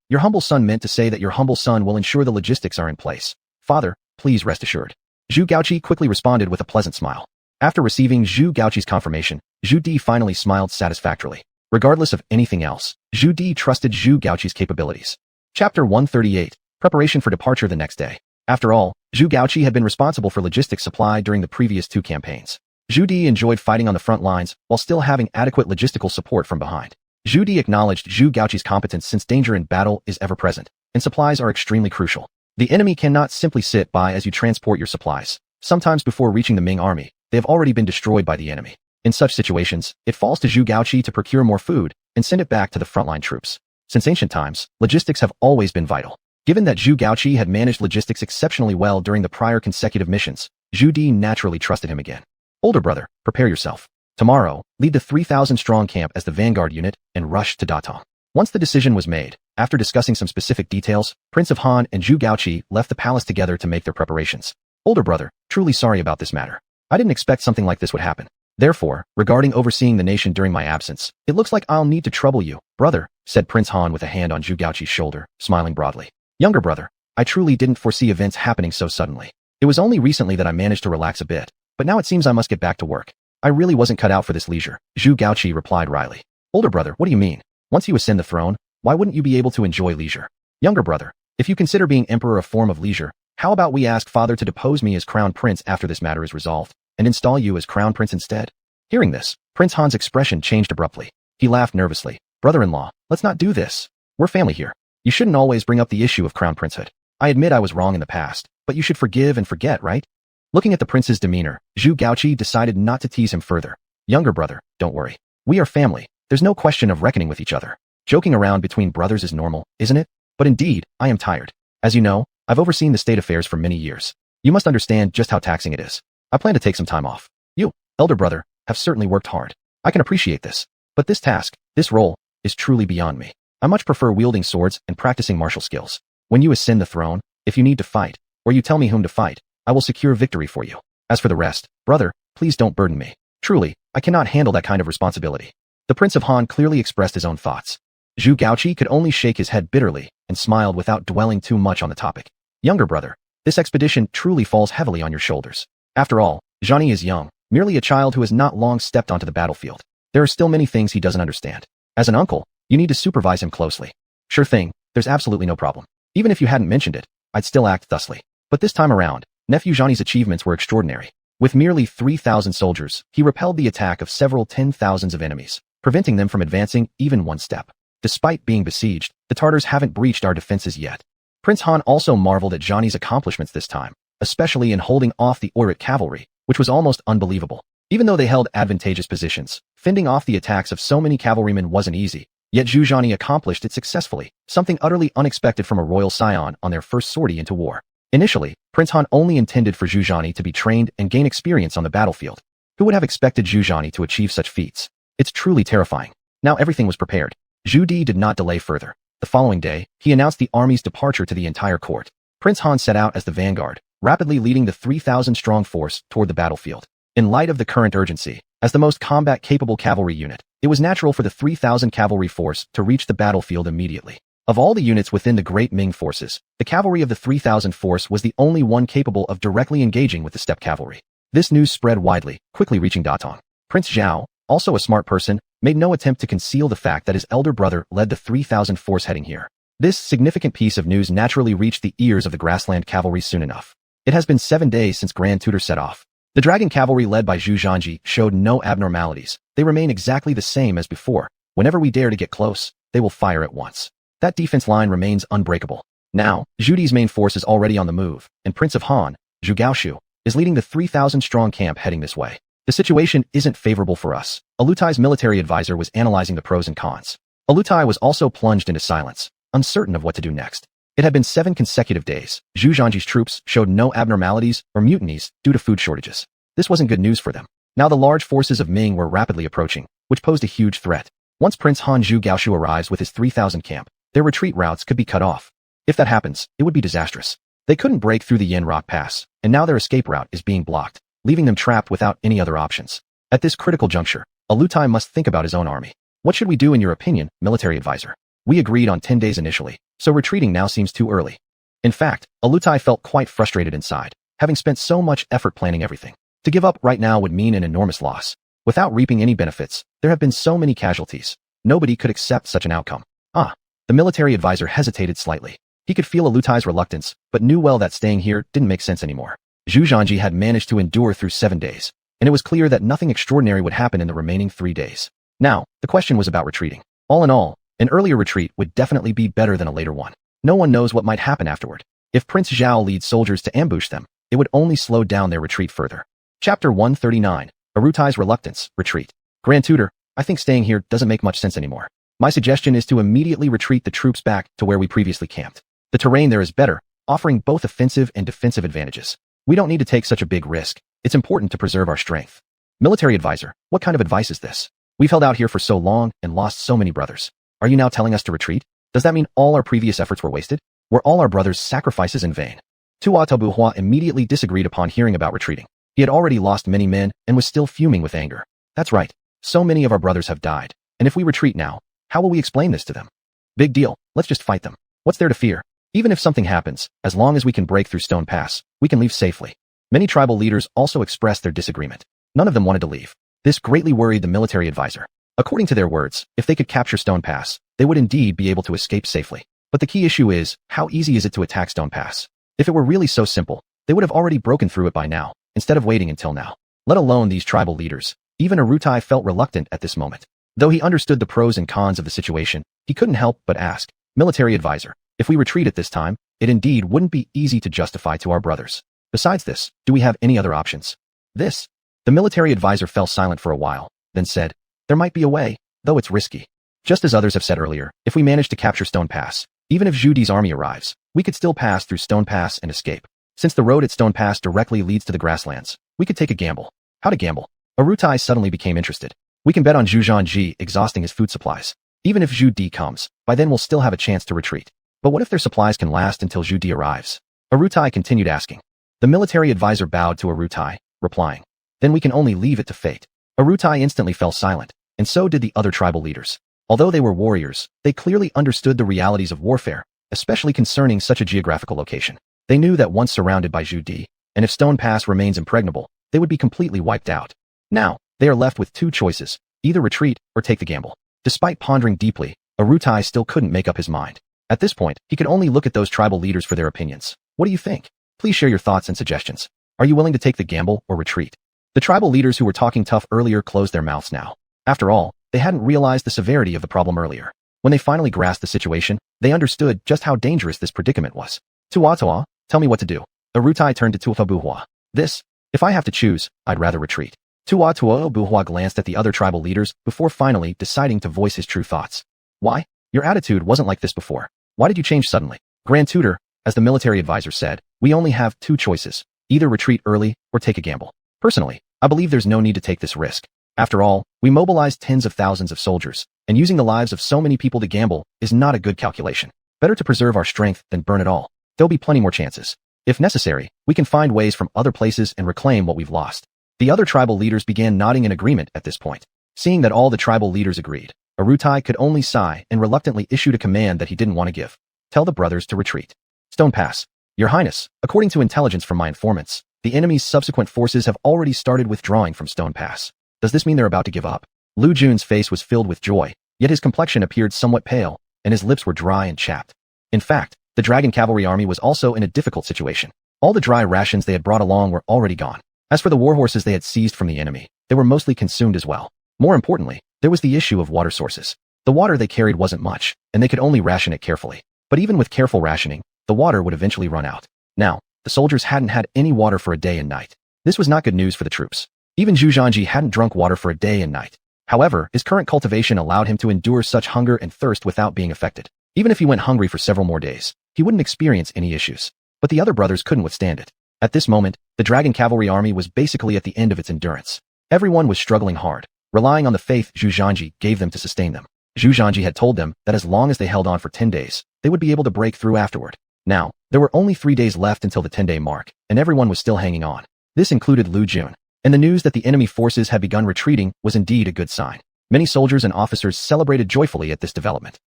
Your humble son meant to say that your humble son will ensure the logistics are in place. Father, please rest assured. Zhu Gaoqi quickly responded with a pleasant smile. After receiving Zhu Gaoqi's confirmation, Zhu Di finally smiled satisfactorily. Regardless of anything else, Zhu Di trusted Zhu Gaoqi's capabilities. Chapter 138. Preparation for departure the next day. After all, Zhu Gaoqi had been responsible for logistics supply during the previous 2 campaigns. Zhu Di enjoyed fighting on the front lines while still having adequate logistical support from behind. Zhu Di acknowledged Zhu Gaoqi's competence since danger in battle is ever present, and supplies are extremely crucial. The enemy cannot simply sit by as you transport your supplies. Sometimes before reaching the Ming army, they have already been destroyed by the enemy. In such situations, it falls to Zhu Gaoqi to procure more food and send it back to the frontline troops. Since ancient times, logistics have always been vital. Given that Zhu Gaoqi had managed logistics exceptionally well during the prior consecutive missions, Zhu Di naturally trusted him again. Older brother, prepare yourself. Tomorrow, lead the 3,000-strong camp as the vanguard unit and rush to Datong. Once the decision was made, after discussing some specific details, Prince of Han and Zhu Gaoqi left the palace together to make their preparations. Older brother, truly sorry about this matter. I didn't expect something like this would happen. Therefore, regarding overseeing the nation during my absence, it looks like I'll need to trouble you, brother, said Prince Han with a hand on Zhu Gaoqi's shoulder, smiling broadly. Younger brother, I truly didn't foresee events happening so suddenly. It was only recently that I managed to relax a bit, but now it seems I must get back to work. I really wasn't cut out for this leisure, Zhu Gaoqi replied wryly. Older brother, what do you mean? Once you ascend the throne, why wouldn't you be able to enjoy leisure? Younger brother, if you consider being emperor a form of leisure, how about we ask father to depose me as crown prince after this matter is resolved, and install you as crown prince instead? Hearing this, Prince Han's expression changed abruptly. He laughed nervously. Brother-in-law, let's not do this. We're family here. You shouldn't always bring up the issue of crown princehood. I admit I was wrong in the past, but you should forgive and forget, right? Looking at the prince's demeanor, Zhu Gaoqi decided not to tease him further. Younger brother, don't worry. We are family. There's no question of reckoning with each other. Joking around between brothers is normal, isn't it? But indeed, I am tired. As you know, I've overseen the state affairs for many years. You must understand just how taxing it is. I plan to take some time off. You, elder brother, have certainly worked hard. I can appreciate this. But this task, this role, is truly beyond me. I much prefer wielding swords and practicing martial skills. When you ascend the throne, if you need to fight, or you tell me whom to fight, I will secure victory for you. As for the rest, brother, please don't burden me. Truly, I cannot handle that kind of responsibility. The Prince of Han clearly expressed his own thoughts. Zhu Gaoqi could only shake his head bitterly and smiled without dwelling too much on the topic. Younger brother, this expedition truly falls heavily on your shoulders. After all, Zhani is young, merely a child who has not long stepped onto the battlefield. There are still many things he doesn't understand. As an uncle, you need to supervise him closely. Sure thing, there's absolutely no problem. Even if you hadn't mentioned it, I'd still act thusly. But this time around, nephew Zhani's achievements were extraordinary. With merely 3,000 soldiers, he repelled the attack of several 10,000s of enemies, preventing them from advancing even one step. Despite being besieged, the Tartars haven't breached our defenses yet. Prince Han also marveled at Zhani's accomplishments this time, especially in holding off the Oirat cavalry, which was almost unbelievable. Even though they held advantageous positions, fending off the attacks of so many cavalrymen wasn't easy, yet Zhu Zhani accomplished it successfully, something utterly unexpected from a royal scion on their first sortie into war. Initially, Prince Han only intended for Zhu Zhani to be trained and gain experience on the battlefield. Who would have expected Zhu Zhani to achieve such feats? It's truly terrifying. Now everything was prepared. Zhu Di did not delay further. The following day, he announced the army's departure to the entire court. Prince Han set out as the vanguard, rapidly leading the 3,000-strong force toward the battlefield. In light of the current urgency, as the most combat-capable cavalry unit, it was natural for the 3,000 cavalry force to reach the battlefield immediately. Of all the units within the Great Ming forces, the cavalry of the 3,000 force was the only one capable of directly engaging with the steppe cavalry. This news spread widely, quickly reaching Datong. Prince Zhao, also a smart person, made no attempt to conceal the fact that his elder brother led the 3,000 force heading here. This significant piece of news naturally reached the ears of the grassland cavalry soon enough. It has been 7 days since Grand Tutor set off. The dragon cavalry led by Zhu Zhanji showed no abnormalities. They remain exactly the same as before. Whenever we dare to get close, they will fire at once. That defense line remains unbreakable. Now, Zhu Di's main force is already on the move, and Prince of Han, Zhu Gaoshu, is leading the 3,000-strong camp heading this way. The situation isn't favorable for us. Alutai's military advisor was analyzing the pros and cons. Alutai was also plunged into silence, uncertain of what to do next. It had been 7 consecutive days. Zhu Zhanji's troops showed no abnormalities or mutinies due to food shortages. This wasn't good news for them. Now the large forces of Ming were rapidly approaching, which posed a huge threat. Once Prince Hanzhu Gaoshu arrives with his 3,000 camp, their retreat routes could be cut off. If that happens, it would be disastrous. They couldn't break through the Yin Rock Pass, and now their escape route is being blocked, leaving them trapped without any other options. At this critical juncture, Alutai must think about his own army. What should we do in your opinion, military advisor? We agreed on 10 days initially, so retreating now seems too early. In fact, Alutai felt quite frustrated inside, having spent so much effort planning everything. To give up right now would mean an enormous loss. Without reaping any benefits, there have been so many casualties. Nobody could accept such an outcome. The military advisor hesitated slightly. He could feel Alutai's reluctance, but knew well that staying here didn't make sense anymore. Zhu Zhanji had managed to endure through 7 days, and it was clear that nothing extraordinary would happen in the remaining 3 days. Now, the question was about retreating. All in all, an earlier retreat would definitely be better than a later one. No one knows what might happen afterward. If Prince Zhao leads soldiers to ambush them, it would only slow down their retreat further. Chapter 139. Alutai's Reluctance, Retreat. Grand Tutor, I think staying here doesn't make much sense anymore. My suggestion is to immediately retreat the troops back to where we previously camped. The terrain there is better, offering both offensive and defensive advantages. We don't need to take such a big risk. It's important to preserve our strength. Military advisor, what kind of advice is this? We've held out here for so long and lost so many brothers. Are you now telling us to retreat? Does that mean all our previous efforts were wasted? Were all our brothers' sacrifices in vain? Tua Tabuhua immediately disagreed upon hearing about retreating. He had already lost many men and was still fuming with anger. That's right. So many of our brothers have died. And if we retreat now, how will we explain this to them? Big deal. Let's just fight them. What's there to fear? Even if something happens, as long as we can break through Stone Pass, we can leave safely. Many tribal leaders also expressed their disagreement. None of them wanted to leave. This greatly worried the military advisor. According to their words, if they could capture Stone Pass, they would indeed be able to escape safely. But the key issue is, how easy is it to attack Stone Pass? If it were really so simple, they would have already broken through it by now, instead of waiting until now. Let alone these tribal leaders. Even Arutai felt reluctant at this moment. Though he understood the pros and cons of the situation, he couldn't help but ask, military advisor, if we retreat at this time, it indeed wouldn't be easy to justify to our brothers. Besides this, do we have any other options? The military advisor fell silent for a while, then said, there might be a way, though it's risky. Just as others have said earlier, if we manage to capture Stone Pass, even if Zhu Di's army arrives, we could still pass through Stone Pass and escape. Since the road at Stone Pass directly leads to the grasslands, we could take a gamble. How to gamble? Arutai suddenly became interested. We can bet on Zhu Zhanji exhausting his food supplies. Even if Zhu Di comes, by then we'll still have a chance to retreat. But what if their supplies can last until Zhu Di arrives? Arutai continued asking. The military advisor bowed to Arutai, replying, then we can only leave it to fate. Arutai instantly fell silent, and so did the other tribal leaders. Although they were warriors, they clearly understood the realities of warfare, especially concerning such a geographical location. They knew that once surrounded by Zhu Di, and if Stone Pass remains impregnable, they would be completely wiped out. Now, they are left with 2 choices, either retreat or take the gamble. Despite pondering deeply, Arutai still couldn't make up his mind. At this point, he could only look at those tribal leaders for their opinions. What do you think? Please share your thoughts and suggestions. Are you willing to take the gamble or retreat? The tribal leaders who were talking tough earlier closed their mouths now. After all, they hadn't realized the severity of the problem earlier. When they finally grasped the situation, they understood just how dangerous this predicament was. Tuatawa, tell me what to do. Arutai turned to Tuatabuhua. If I have to choose, I'd rather retreat. Tuatabuhua glanced at the other tribal leaders before finally deciding to voice his true thoughts. Why? Your attitude wasn't like this before. Why did you change suddenly? Grand Tutor, as the military advisor said, we only have 2 choices, either retreat early or take a gamble. Personally, I believe there's no need to take this risk. After all, we mobilized tens of thousands of soldiers, and using the lives of so many people to gamble is not a good calculation. Better to preserve our strength than burn it all. There'll be plenty more chances. If necessary, we can find ways from other places and reclaim what we've lost. The other tribal leaders began nodding in agreement at this point. Seeing that all the tribal leaders agreed, Arutai could only sigh and reluctantly issued a command that he didn't want to give. Tell the brothers to retreat. Stone Pass. Your Highness, according to intelligence from my informants, the enemy's subsequent forces have already started withdrawing from Stone Pass. Does this mean they're about to give up? Lu Jun's face was filled with joy, yet his complexion appeared somewhat pale, and his lips were dry and chapped. In fact, the Dragon Cavalry army was also in a difficult situation. All the dry rations they had brought along were already gone. As for the warhorses they had seized from the enemy, they were mostly consumed as well. More importantly, there was the issue of water sources. The water they carried wasn't much, and they could only ration it carefully. But even with careful rationing, the water would eventually run out. Now, the soldiers hadn't had any water for a day and night. This was not good news for the troops. Even Zhu Zhanji hadn't drunk water for a day and night. However, his current cultivation allowed him to endure such hunger and thirst without being affected. Even if he went hungry for several more days, he wouldn't experience any issues. But the other brothers couldn't withstand it. At this moment, the dragon cavalry army was basically at the end of its endurance. Everyone was struggling hard, relying on the faith Zhu Zhanji gave them to sustain them. Zhu Zhanji had told them that as long as they held on for 10 days, they would be able to break through afterward. Now, there were only 3 days left until the 10-day mark, and everyone was still hanging on. This included Lu Jun, and the news that the enemy forces had begun retreating was indeed a good sign. Many soldiers and officers celebrated joyfully at this development.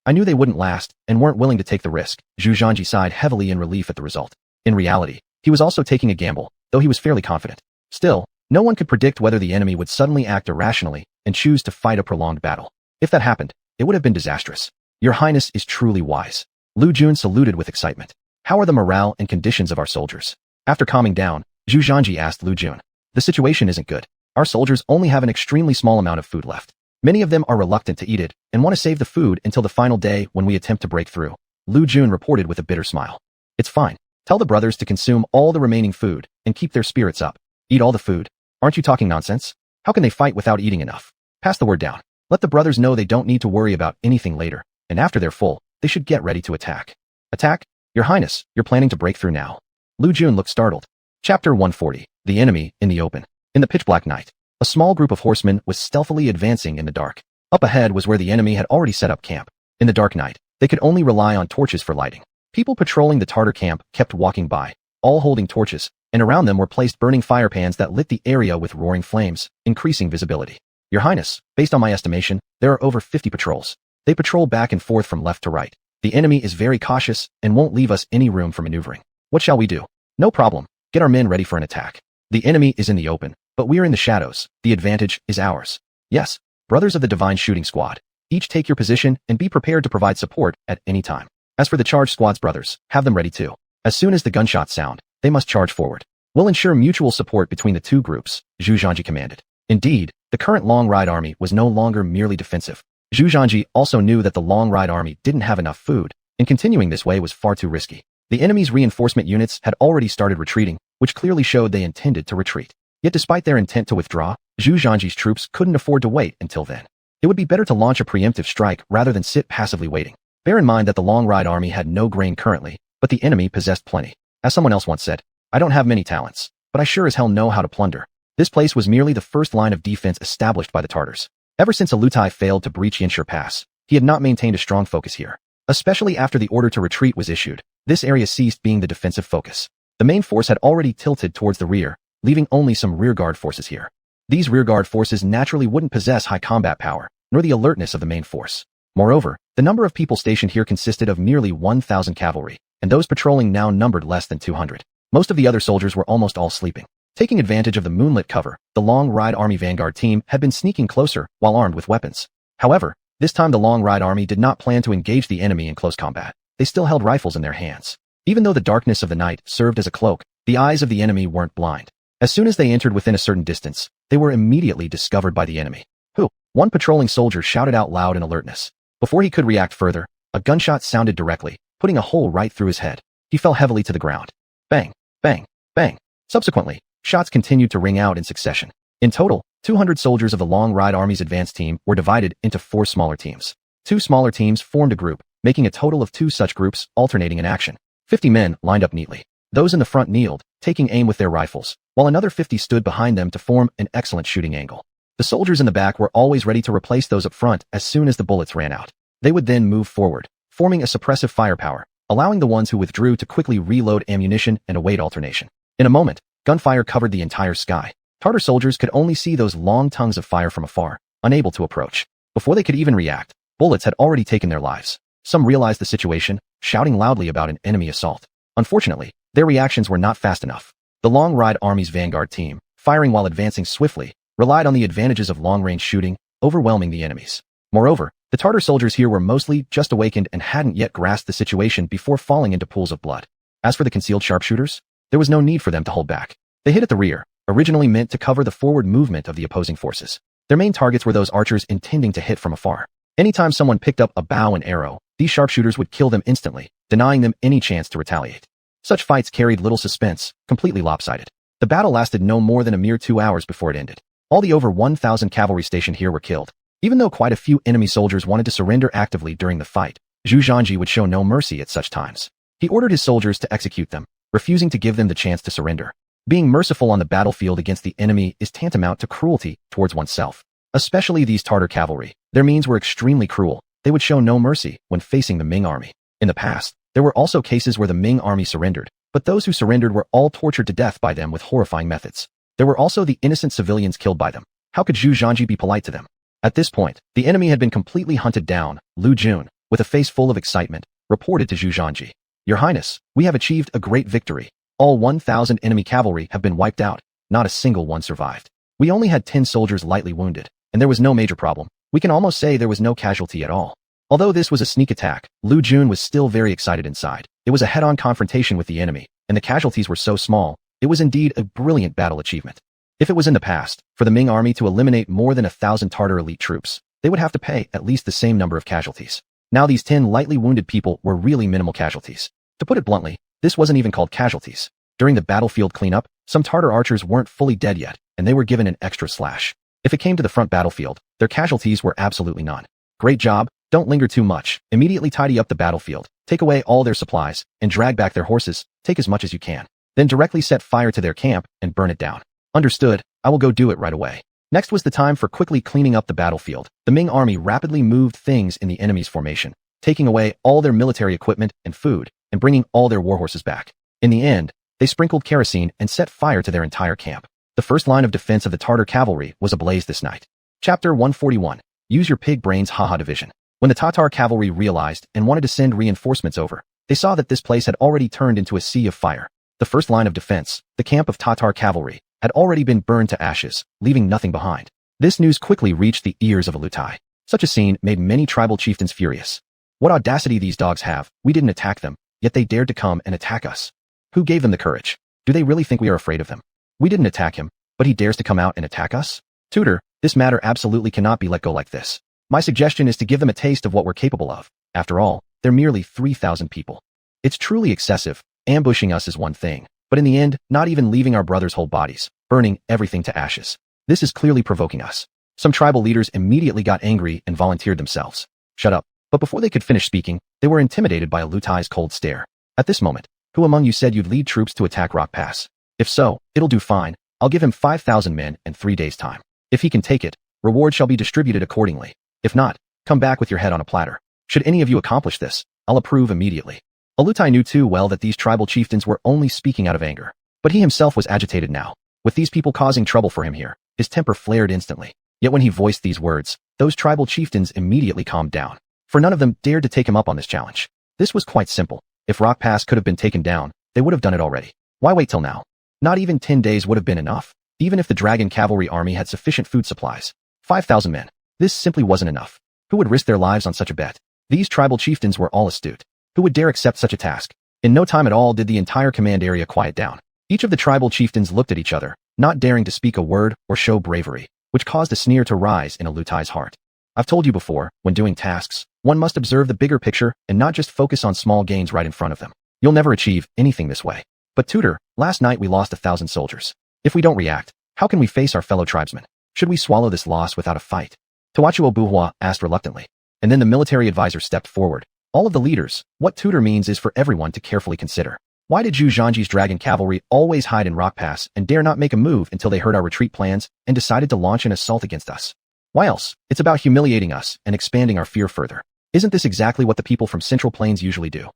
I knew they wouldn't last and weren't willing to take the risk. Zhu Zhanji sighed heavily in relief at the result. In reality, he was also taking a gamble, though he was fairly confident. Still, no one could predict whether the enemy would suddenly act irrationally and choose to fight a prolonged battle. If that happened, it would have been disastrous. Your Highness is truly wise. Lu Jun saluted with excitement. How are the morale and conditions of our soldiers? After calming down, Zhu Zhanji asked Lu Jun. The situation isn't good. Our soldiers only have an extremely small amount of food left. Many of them are reluctant to eat it and want to save the food until the final day when we attempt to break through. Lu Jun reported with a bitter smile. It's fine. Tell the brothers to consume all the remaining food and keep their spirits up. Eat all the food. Aren't you talking nonsense? How can they fight without eating enough? Pass the word down. Let the brothers know they don't need to worry about anything later, and after they're full, they should get ready to attack. Attack? Your Highness, you're planning to break through now. Lu Jun looked startled. Chapter 140. The Enemy in the Open. In the pitch-black night, a small group of horsemen was stealthily advancing in the dark. Up ahead was where the enemy had already set up camp. In the dark night, they could only rely on torches for lighting. People patrolling the Tartar camp kept walking by, all holding torches, and around them were placed burning fire pans that lit the area with roaring flames, increasing visibility. Your Highness, based on my estimation, there are over 50 patrols. They patrol back and forth from left to right. The enemy is very cautious and won't leave us any room for maneuvering. What shall we do? No problem. Get our men ready for an attack. The enemy is in the open, but we're in the shadows. The advantage is ours. Yes, brothers of the Divine Shooting Squad, each take your position and be prepared to provide support at any time. As for the charge squad's brothers, have them ready too. As soon as the gunshots sound, they must charge forward. We'll ensure mutual support between the two groups, Zhu Zhanji commanded. Indeed, the current Long Ride army was no longer merely defensive. Zhu Zhanji also knew that the Long Ride army didn't have enough food, and continuing this way was far too risky. The enemy's reinforcement units had already started retreating, which clearly showed they intended to retreat. Yet despite their intent to withdraw, Zhu Zhanji's troops couldn't afford to wait until then. It would be better to launch a preemptive strike rather than sit passively waiting. Bear in mind that the Long Ride army had no grain currently, but the enemy possessed plenty. As someone else once said, I don't have many talents, but I sure as hell know how to plunder. This place was merely the first line of defense established by the Tartars. Ever since Alutai failed to breach Yanshur Pass, he had not maintained a strong focus here. Especially after the order to retreat was issued, this area ceased being the defensive focus. The main force had already tilted towards the rear, leaving only some rearguard forces here. These rearguard forces naturally wouldn't possess high combat power, nor the alertness of the main force. Moreover, the number of people stationed here consisted of nearly 1,000 cavalry, and those patrolling now numbered less than 200. Most of the other soldiers were almost all sleeping. Taking advantage of the moonlit cover, the Long Ride Army Vanguard team had been sneaking closer while armed with weapons. However, this time the Long Ride Army did not plan to engage the enemy in close combat. They still held rifles in their hands. Even though the darkness of the night served as a cloak, the eyes of the enemy weren't blind. As soon as they entered within a certain distance, they were immediately discovered by the enemy. Who? One patrolling soldier shouted out loud in alertness. Before he could react further, a gunshot sounded directly, putting a hole right through his head. He fell heavily to the ground. Bang, bang, bang. Subsequently, shots continued to ring out in succession. In total, 200 soldiers of the Long Ride Army's advance team were divided into 4 smaller teams. 2 smaller teams formed a group, making a total of 2 such groups alternating in action. 50 men lined up neatly. Those in the front kneeled, taking aim with their rifles, while another 50 stood behind them to form an excellent shooting angle. The soldiers in the back were always ready to replace those up front as soon as the bullets ran out. They would then move forward, forming a suppressive firepower, allowing the ones who withdrew to quickly reload ammunition and await alternation. In a moment, gunfire covered the entire sky. Tartar soldiers could only see those long tongues of fire from afar, unable to approach. Before they could even react, bullets had already taken their lives. Some realized the situation, shouting loudly about an enemy assault. Unfortunately, their reactions were not fast enough. The Long Ride Army's vanguard team, firing while advancing swiftly, relied on the advantages of long-range shooting, overwhelming the enemies. Moreover, the Tartar soldiers here were mostly just awakened and hadn't yet grasped the situation before falling into pools of blood. As for the concealed sharpshooters, there was no need for them to hold back. They hit at the rear, originally meant to cover the forward movement of the opposing forces. Their main targets were those archers intending to hit from afar. Anytime someone picked up a bow and arrow, these sharpshooters would kill them instantly, denying them any chance to retaliate. Such fights carried little suspense, completely lopsided. The battle lasted no more than a mere 2 hours before it ended. All the over 1,000 cavalry stationed here were killed. Even though quite a few enemy soldiers wanted to surrender actively during the fight, Xuanhuan would show no mercy at such times. He ordered his soldiers to execute them, refusing to give them the chance to surrender. Being merciful on the battlefield against the enemy is tantamount to cruelty towards oneself. Especially these Tartar cavalry. Their means were extremely cruel. They would show no mercy when facing the Ming army. In the past, there were also cases where the Ming army surrendered, but those who surrendered were all tortured to death by them with horrifying methods. There were also the innocent civilians killed by them. How could Xuanhuan be polite to them? At this point, the enemy had been completely hunted down. Lu Jun, with a face full of excitement, reported to Xuanhuan, "Your Highness, we have achieved a great victory. All 1,000 enemy cavalry have been wiped out. Not a single one survived. We only had 10 soldiers lightly wounded, and there was no major problem. We can almost say there was no casualty at all." Although this was a sneak attack, Lu Jun was still very excited inside. It was a head-on confrontation with the enemy, and the casualties were so small. It was indeed a brilliant battle achievement. If it was in the past, for the Ming army to eliminate more than 1,000 Tartar elite troops, they would have to pay at least the same number of casualties. Now these 10 lightly wounded people were really minimal casualties. To put it bluntly, this wasn't even called casualties. During the battlefield cleanup, some Tartar archers weren't fully dead yet, and they were given an extra slash. If it came to the front battlefield, their casualties were absolutely none. Great job, don't linger too much, immediately tidy up the battlefield, take away all their supplies, and drag back their horses, take as much as you can. Then directly set fire to their camp and burn it down. Understood, I will go do it right away. Next was the time for quickly cleaning up the battlefield. The Ming army rapidly moved things in the enemy's formation, taking away all their military equipment and food, and bringing all their warhorses back. In the end, they sprinkled kerosene and set fire to their entire camp. The first line of defense of the Tartar cavalry was ablaze this night. Chapter 141. Use your pig brains haha division. When the Tatar cavalry realized and wanted to send reinforcements over, they saw that this place had already turned into a sea of fire. The first line of defense, the camp of Tatar cavalry, had already been burned to ashes, leaving nothing behind. This news quickly reached the ears of Alutai. Such a scene made many tribal chieftains furious. What audacity these dogs have, we didn't attack them, yet they dared to come and attack us. Who gave them the courage? Do they really think we are afraid of them? We didn't attack him, but he dares to come out and attack us? Tutor, this matter absolutely cannot be let go like this. My suggestion is to give them a taste of what we're capable of. After all, they're merely 3,000 people. It's truly excessive. Ambushing us is one thing, but in the end, not even leaving our brothers' whole bodies, burning everything to ashes. This is clearly provoking us. Some tribal leaders immediately got angry and volunteered themselves. Shut up. But before they could finish speaking, they were intimidated by Alutai's cold stare. At this moment, who among you said you'd lead troops to attack Rock Pass? If so, it'll do fine. I'll give him 5,000 men in 3 days' time. If he can take it, reward shall be distributed accordingly. If not, come back with your head on a platter. Should any of you accomplish this, I'll approve immediately. Alutai knew too well that these tribal chieftains were only speaking out of anger. But he himself was agitated now. With these people causing trouble for him here, his temper flared instantly. Yet when he voiced these words, those tribal chieftains immediately calmed down. For none of them dared to take him up on this challenge. This was quite simple. If Rock Pass could have been taken down, they would have done it already. Why wait till now? Not even 10 days would have been enough. Even if the Dragon Cavalry army had sufficient food supplies. 5,000 men. This simply wasn't enough. Who would risk their lives on such a bet? These tribal chieftains were all astute. Who would dare accept such a task? In no time at all did the entire command area quiet down. Each of the tribal chieftains looked at each other, not daring to speak a word or show bravery, which caused a sneer to rise in Alutai's heart. I've told you before, when doing tasks, one must observe the bigger picture and not just focus on small gains right in front of them. You'll never achieve anything this way. But tutor, last night we lost 1,000 soldiers. If we don't react, how can we face our fellow tribesmen? Should we swallow this loss without a fight? Tawachuo Buhua asked reluctantly. And then the military advisor stepped forward. All of the leaders, what tutor means is for everyone to carefully consider. Why did Zhu Dragon Cavalry always hide in Rock Pass and dare not make a move until they heard our retreat plans and decided to launch an assault against us? Why else? It's about humiliating us and expanding our fear further. Isn't this exactly what the people from Central Plains usually do?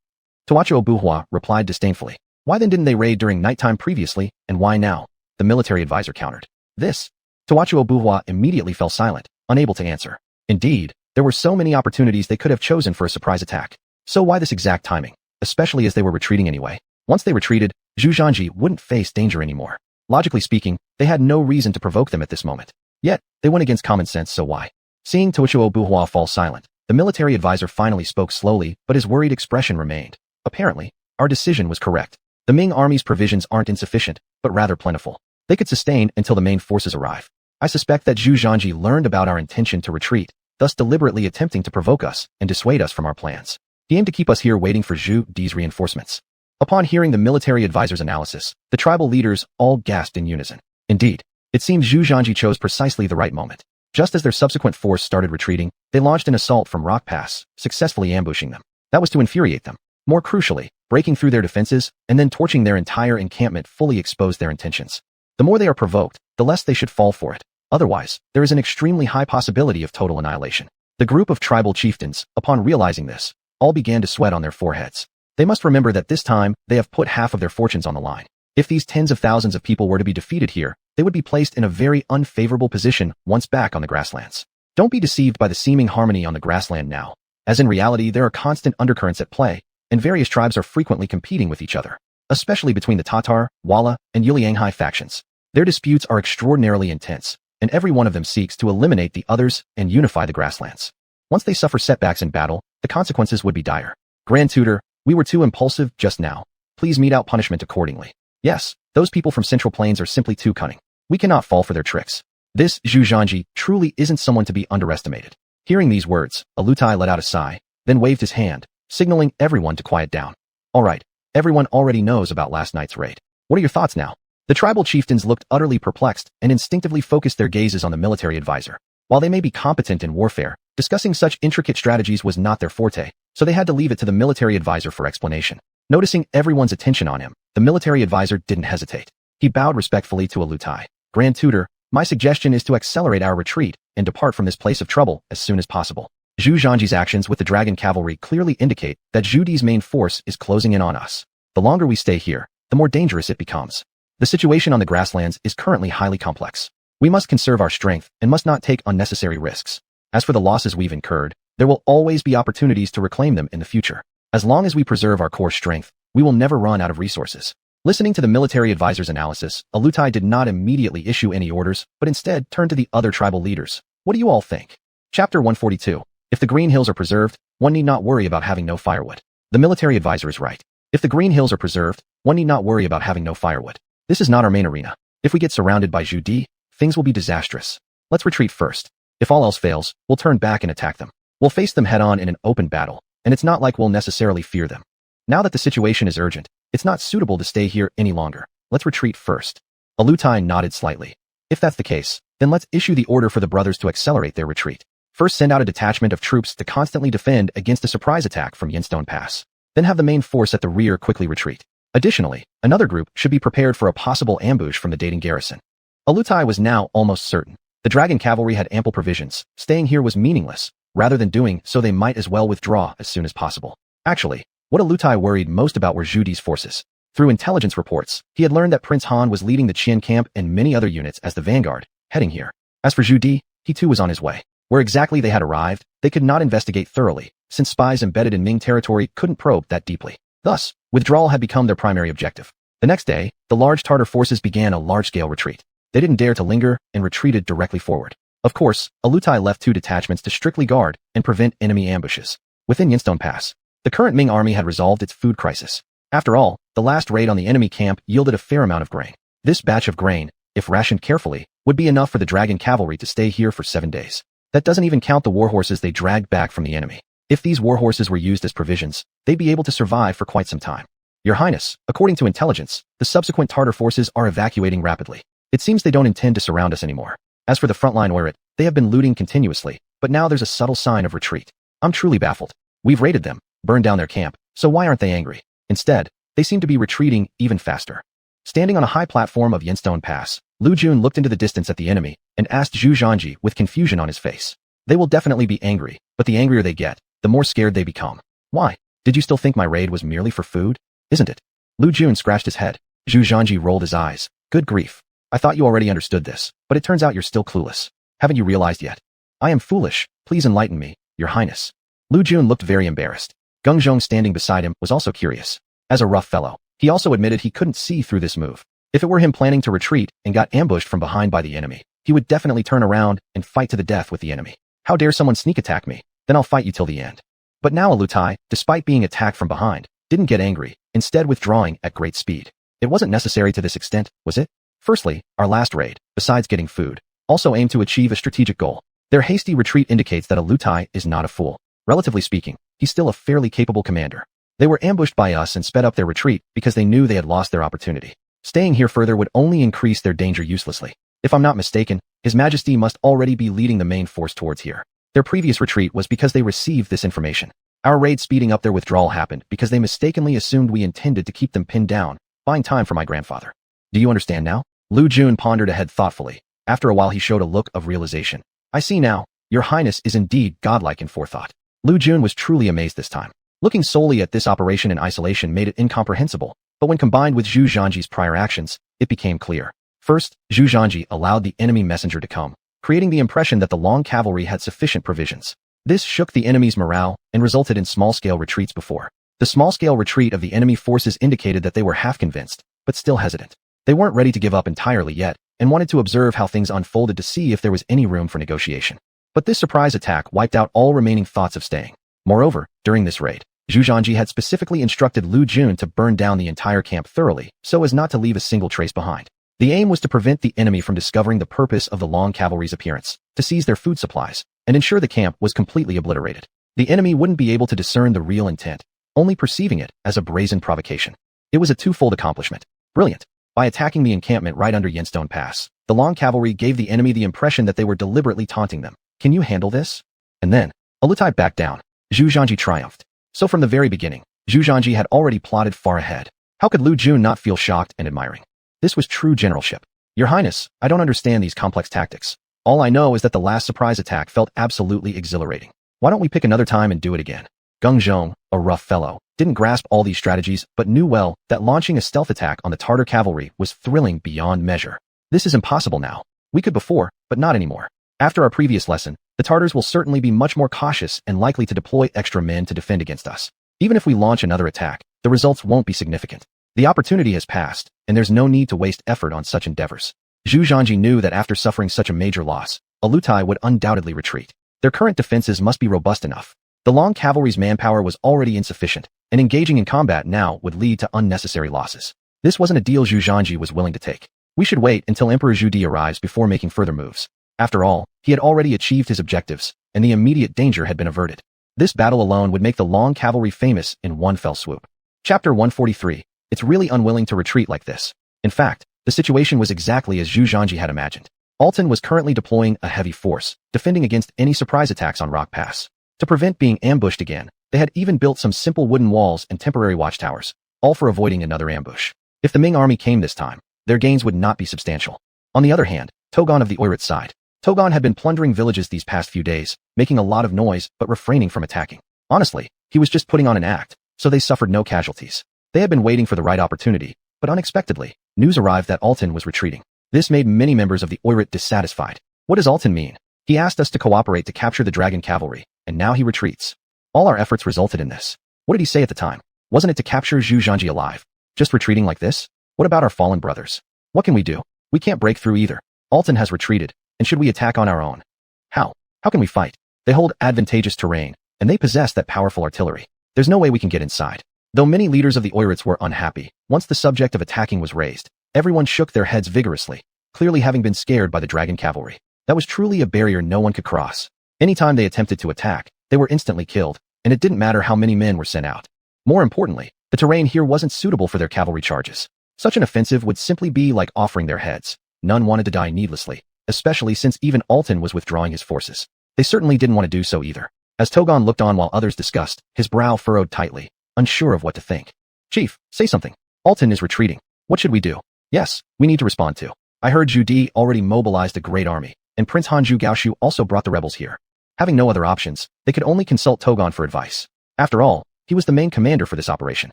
Tawachuo Buhua replied disdainfully. Why then didn't they raid during nighttime previously, and why now? The military advisor countered. This. Tawachuo Buhua immediately fell silent, unable to answer. Indeed, there were so many opportunities they could have chosen for a surprise attack. So why this exact timing, especially as they were retreating anyway? Once they retreated, Zhu wouldn't face danger anymore. Logically speaking, they had no reason to provoke them at this moment. Yet, they went against common sense, so why? Seeing Tawachuo Buhua fall silent, the military advisor finally spoke slowly, but his worried expression remained. Apparently, our decision was correct. The Ming army's provisions aren't insufficient, but rather plentiful. They could sustain until the main forces arrive. I suspect that Zhu learned about our intention to retreat, thus deliberately attempting to provoke us and dissuade us from our plans. He aimed to keep us here waiting for Zhu Di's reinforcements. Upon hearing the military advisor's analysis, the tribal leaders all gasped in unison. Indeed, it seemed Zhu Zhanji chose precisely the right moment. Just as their subsequent force started retreating, they launched an assault from Rock Pass, successfully ambushing them. That was to infuriate them. More crucially, breaking through their defenses and then torching their entire encampment fully exposed their intentions. The more they are provoked, the less they should fall for it. Otherwise, there is an extremely high possibility of total annihilation. The group of tribal chieftains, upon realizing this, all began to sweat on their foreheads. They must remember that this time, they have put half of their fortunes on the line. If these tens of thousands of people were to be defeated here, they would be placed in a very unfavorable position once back on the grasslands. Don't be deceived by the seeming harmony on the grassland now, as in reality there are constant undercurrents at play, and various tribes are frequently competing with each other, especially between the Tatar, Wala, and Yulianghai factions. Their disputes are extraordinarily intense, and every one of them seeks to eliminate the others and unify the grasslands. Once they suffer setbacks in battle, the consequences would be dire. Grand Tutor, we were too impulsive just now. Please mete out punishment accordingly. Yes, those people from Central Plains are simply too cunning. We cannot fall for their tricks. This Zhu Zhanji truly isn't someone to be underestimated. Hearing these words, Alutai let out a sigh, then waved his hand, signaling everyone to quiet down. All right, everyone already knows about last night's raid. What are your thoughts now? The tribal chieftains looked utterly perplexed and instinctively focused their gazes on the military advisor. While they may be competent in warfare, discussing such intricate strategies was not their forte, so they had to leave it to the military advisor for explanation. Noticing everyone's attention on him, the military advisor didn't hesitate. He bowed respectfully to Alutai. Grand Tutor, my suggestion is to accelerate our retreat and depart from this place of trouble as soon as possible. Zhu Zhanji's actions with the dragon cavalry clearly indicate that Zhu Di's main force is closing in on us. The longer we stay here, the more dangerous it becomes. The situation on the grasslands is currently highly complex. We must conserve our strength and must not take unnecessary risks. As for the losses we've incurred, there will always be opportunities to reclaim them in the future. As long as we preserve our core strength, we will never run out of resources. Listening to the military advisor's analysis, Alutai did not immediately issue any orders, but instead turned to the other tribal leaders. What do you all think? Chapter 142. If the Green Hills are preserved, one need not worry about having no firewood. The military advisor is right. If the Green Hills are preserved, one need not worry about having no firewood. This is not our main arena. If we get surrounded by Zhu Di, things will be disastrous. Let's retreat first. If all else fails, we'll turn back and attack them. We'll face them head-on in an open battle, and it's not like we'll necessarily fear them. Now that the situation is urgent, it's not suitable to stay here any longer. Let's retreat first. Alutai nodded slightly. If that's the case, then let's issue the order for the brothers to accelerate their retreat. First send out a detachment of troops to constantly defend against a surprise attack from Yinstone Pass. Then have the main force at the rear quickly retreat. Additionally, another group should be prepared for a possible ambush from the Dating garrison. Alutai was now almost certain. The dragon cavalry had ample provisions. Staying here was meaningless. Rather than doing so, they might as well withdraw as soon as possible. Actually, what Alutai worried most about were Zhu Di's forces. Through intelligence reports, he had learned that Prince Han was leading the Qian camp and many other units as the vanguard, heading here. As for Zhu Di, he too was on his way. Where exactly they had arrived, they could not investigate thoroughly, since spies embedded in Ming territory couldn't probe that deeply. Thus, withdrawal had become their primary objective. The next day, the large Tartar forces began a large-scale retreat. They didn't dare to linger and retreated directly forward. Of course, Alutai left 2 detachments to strictly guard and prevent enemy ambushes. Within Yinstone Pass, the current Ming army had resolved its food crisis. After all, the last raid on the enemy camp yielded a fair amount of grain. This batch of grain, if rationed carefully, would be enough for the dragon cavalry to stay here for 7 days. That doesn't even count the warhorses they dragged back from the enemy. If these warhorses were used as provisions, they'd be able to survive for quite some time. Your Highness, according to intelligence, the subsequent Tartar forces are evacuating rapidly. It seems they don't intend to surround us anymore. As for the frontline Oirat, they have been looting continuously, but now there's a subtle sign of retreat. I'm truly baffled. We've raided them, burned down their camp, so why aren't they angry? Instead, they seem to be retreating even faster. Standing on a high platform of Yinstone Pass, Lu Jun looked into the distance at the enemy and asked Zhu Zhanji with confusion on his face. They will definitely be angry, but the angrier they get, the more scared they become. Why? Did you still think my raid was merely for food? Isn't it? Lu Jun scratched his head. Zhu Zhanji rolled his eyes. Good grief. I thought you already understood this, but it turns out you're still clueless. Haven't you realized yet? I am foolish. Please enlighten me, Your Highness. Lu Jun looked very embarrassed. Geng Zhong standing beside him was also curious. As a rough fellow, he also admitted he couldn't see through this move. If it were him planning to retreat and got ambushed from behind by the enemy, he would definitely turn around and fight to the death with the enemy. How dare someone sneak attack me? Then I'll fight you till the end. But now Alutai, despite being attacked from behind, didn't get angry, instead withdrawing at great speed. It wasn't necessary to this extent, was it? Firstly, our last raid, besides getting food, also aimed to achieve a strategic goal. Their hasty retreat indicates that Alutai is not a fool. Relatively speaking, he's still a fairly capable commander. They were ambushed by us and sped up their retreat because they knew they had lost their opportunity. Staying here further would only increase their danger uselessly. If I'm not mistaken, His Majesty must already be leading the main force towards here. Their previous retreat was because they received this information. Our raid speeding up their withdrawal happened because they mistakenly assumed we intended to keep them pinned down, buying time for my grandfather. Do you understand now? Lu Jun pondered ahead thoughtfully. After a while he showed a look of realization. I see now. Your Highness is indeed godlike in forethought. Lu Jun was truly amazed this time. Looking solely at this operation in isolation made it incomprehensible, but when combined with Zhu Zhanji's prior actions, it became clear. First, Zhu Zhanji allowed the enemy messenger to come, creating the impression that the Long cavalry had sufficient provisions. This shook the enemy's morale and resulted in small-scale retreats before. The small-scale retreat of the enemy forces indicated that they were half convinced, but still hesitant. They weren't ready to give up entirely yet, and wanted to observe how things unfolded to see if there was any room for negotiation. But this surprise attack wiped out all remaining thoughts of staying. Moreover, during this raid, Zhu Zhanji had specifically instructed Lu Jun to burn down the entire camp thoroughly, so as not to leave a single trace behind. The aim was to prevent the enemy from discovering the purpose of the Long cavalry's appearance, to seize their food supplies, and ensure the camp was completely obliterated. The enemy wouldn't be able to discern the real intent, only perceiving it as a brazen provocation. It was a twofold accomplishment. Brilliant. By attacking the encampment right under Yenstone Pass, the Long cavalry gave the enemy the impression that they were deliberately taunting them. Can you handle this? And then, Alutai backed down. Zhu Zhanji triumphed. So from the very beginning, Zhu Zhanji had already plotted far ahead. How could Lu Jun not feel shocked and admiring? This was true generalship. Your Highness, I don't understand these complex tactics. All I know is that the last surprise attack felt absolutely exhilarating. Why don't we pick another time and do it again? Geng Zhong, a rough fellow, didn't grasp all these strategies but knew well that launching a stealth attack on the Tartar cavalry was thrilling beyond measure. This is impossible now. We could before, but not anymore. After our previous lesson, the Tartars will certainly be much more cautious and likely to deploy extra men to defend against us. Even if we launch another attack, the results won't be significant. The opportunity has passed, and there's no need to waste effort on such endeavors. Zhu Zhanji knew that after suffering such a major loss, Alutai would undoubtedly retreat. Their current defenses must be robust enough. The Long cavalry's manpower was already insufficient, and engaging in combat now would lead to unnecessary losses. This wasn't a deal Zhu Zhanji was willing to take. We should wait until Emperor Zhu Di arrives before making further moves. After all, he had already achieved his objectives, and the immediate danger had been averted. This battle alone would make the Long cavalry famous in one fell swoop. Chapter 143. It's really unwilling to retreat like this. In fact, the situation was exactly as Zhu Zhanji had imagined. Altan was currently deploying a heavy force, defending against any surprise attacks on Rock Pass. To prevent being ambushed again, they had even built some simple wooden walls and temporary watchtowers, all for avoiding another ambush. If the Ming army came this time, their gains would not be substantial. On the other hand, Togon of the Oirat side. Togon had been plundering villages these past few days, making a lot of noise but refraining from attacking. Honestly, he was just putting on an act, so they suffered no casualties. They had been waiting for the right opportunity, but unexpectedly, news arrived that Altan was retreating. This made many members of the Oirat dissatisfied. What does Altan mean? He asked us to cooperate to capture the Dragon Cavalry, and now he retreats. All our efforts resulted in this. What did he say at the time? Wasn't it to capture Zhu Zhanji alive? Just retreating like this? What about our fallen brothers? What can we do? We can't break through either. Altan has retreated, and should we attack on our own? How? How can we fight? They hold advantageous terrain, and they possess that powerful artillery. There's no way we can get inside. Though many leaders of the Oirats were unhappy, once the subject of attacking was raised, everyone shook their heads vigorously, clearly having been scared by the Dragon Cavalry. That was truly a barrier no one could cross. Anytime they attempted to attack, they were instantly killed, and it didn't matter how many men were sent out. More importantly, the terrain here wasn't suitable for their cavalry charges. Such an offensive would simply be like offering their heads. None wanted to die needlessly, especially since even Altan was withdrawing his forces. They certainly didn't want to do so either. As Togon looked on while others discussed, his brow furrowed tightly, unsure of what to think. Chief, say something. Altan is retreating. What should we do? Yes, we need to respond to. I heard Zhu Di already mobilized a great army, and Prince Hanju Gaoshu also brought the rebels here. Having no other options, they could only consult Togon for advice. After all, he was the main commander for this operation.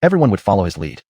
Everyone would follow his lead.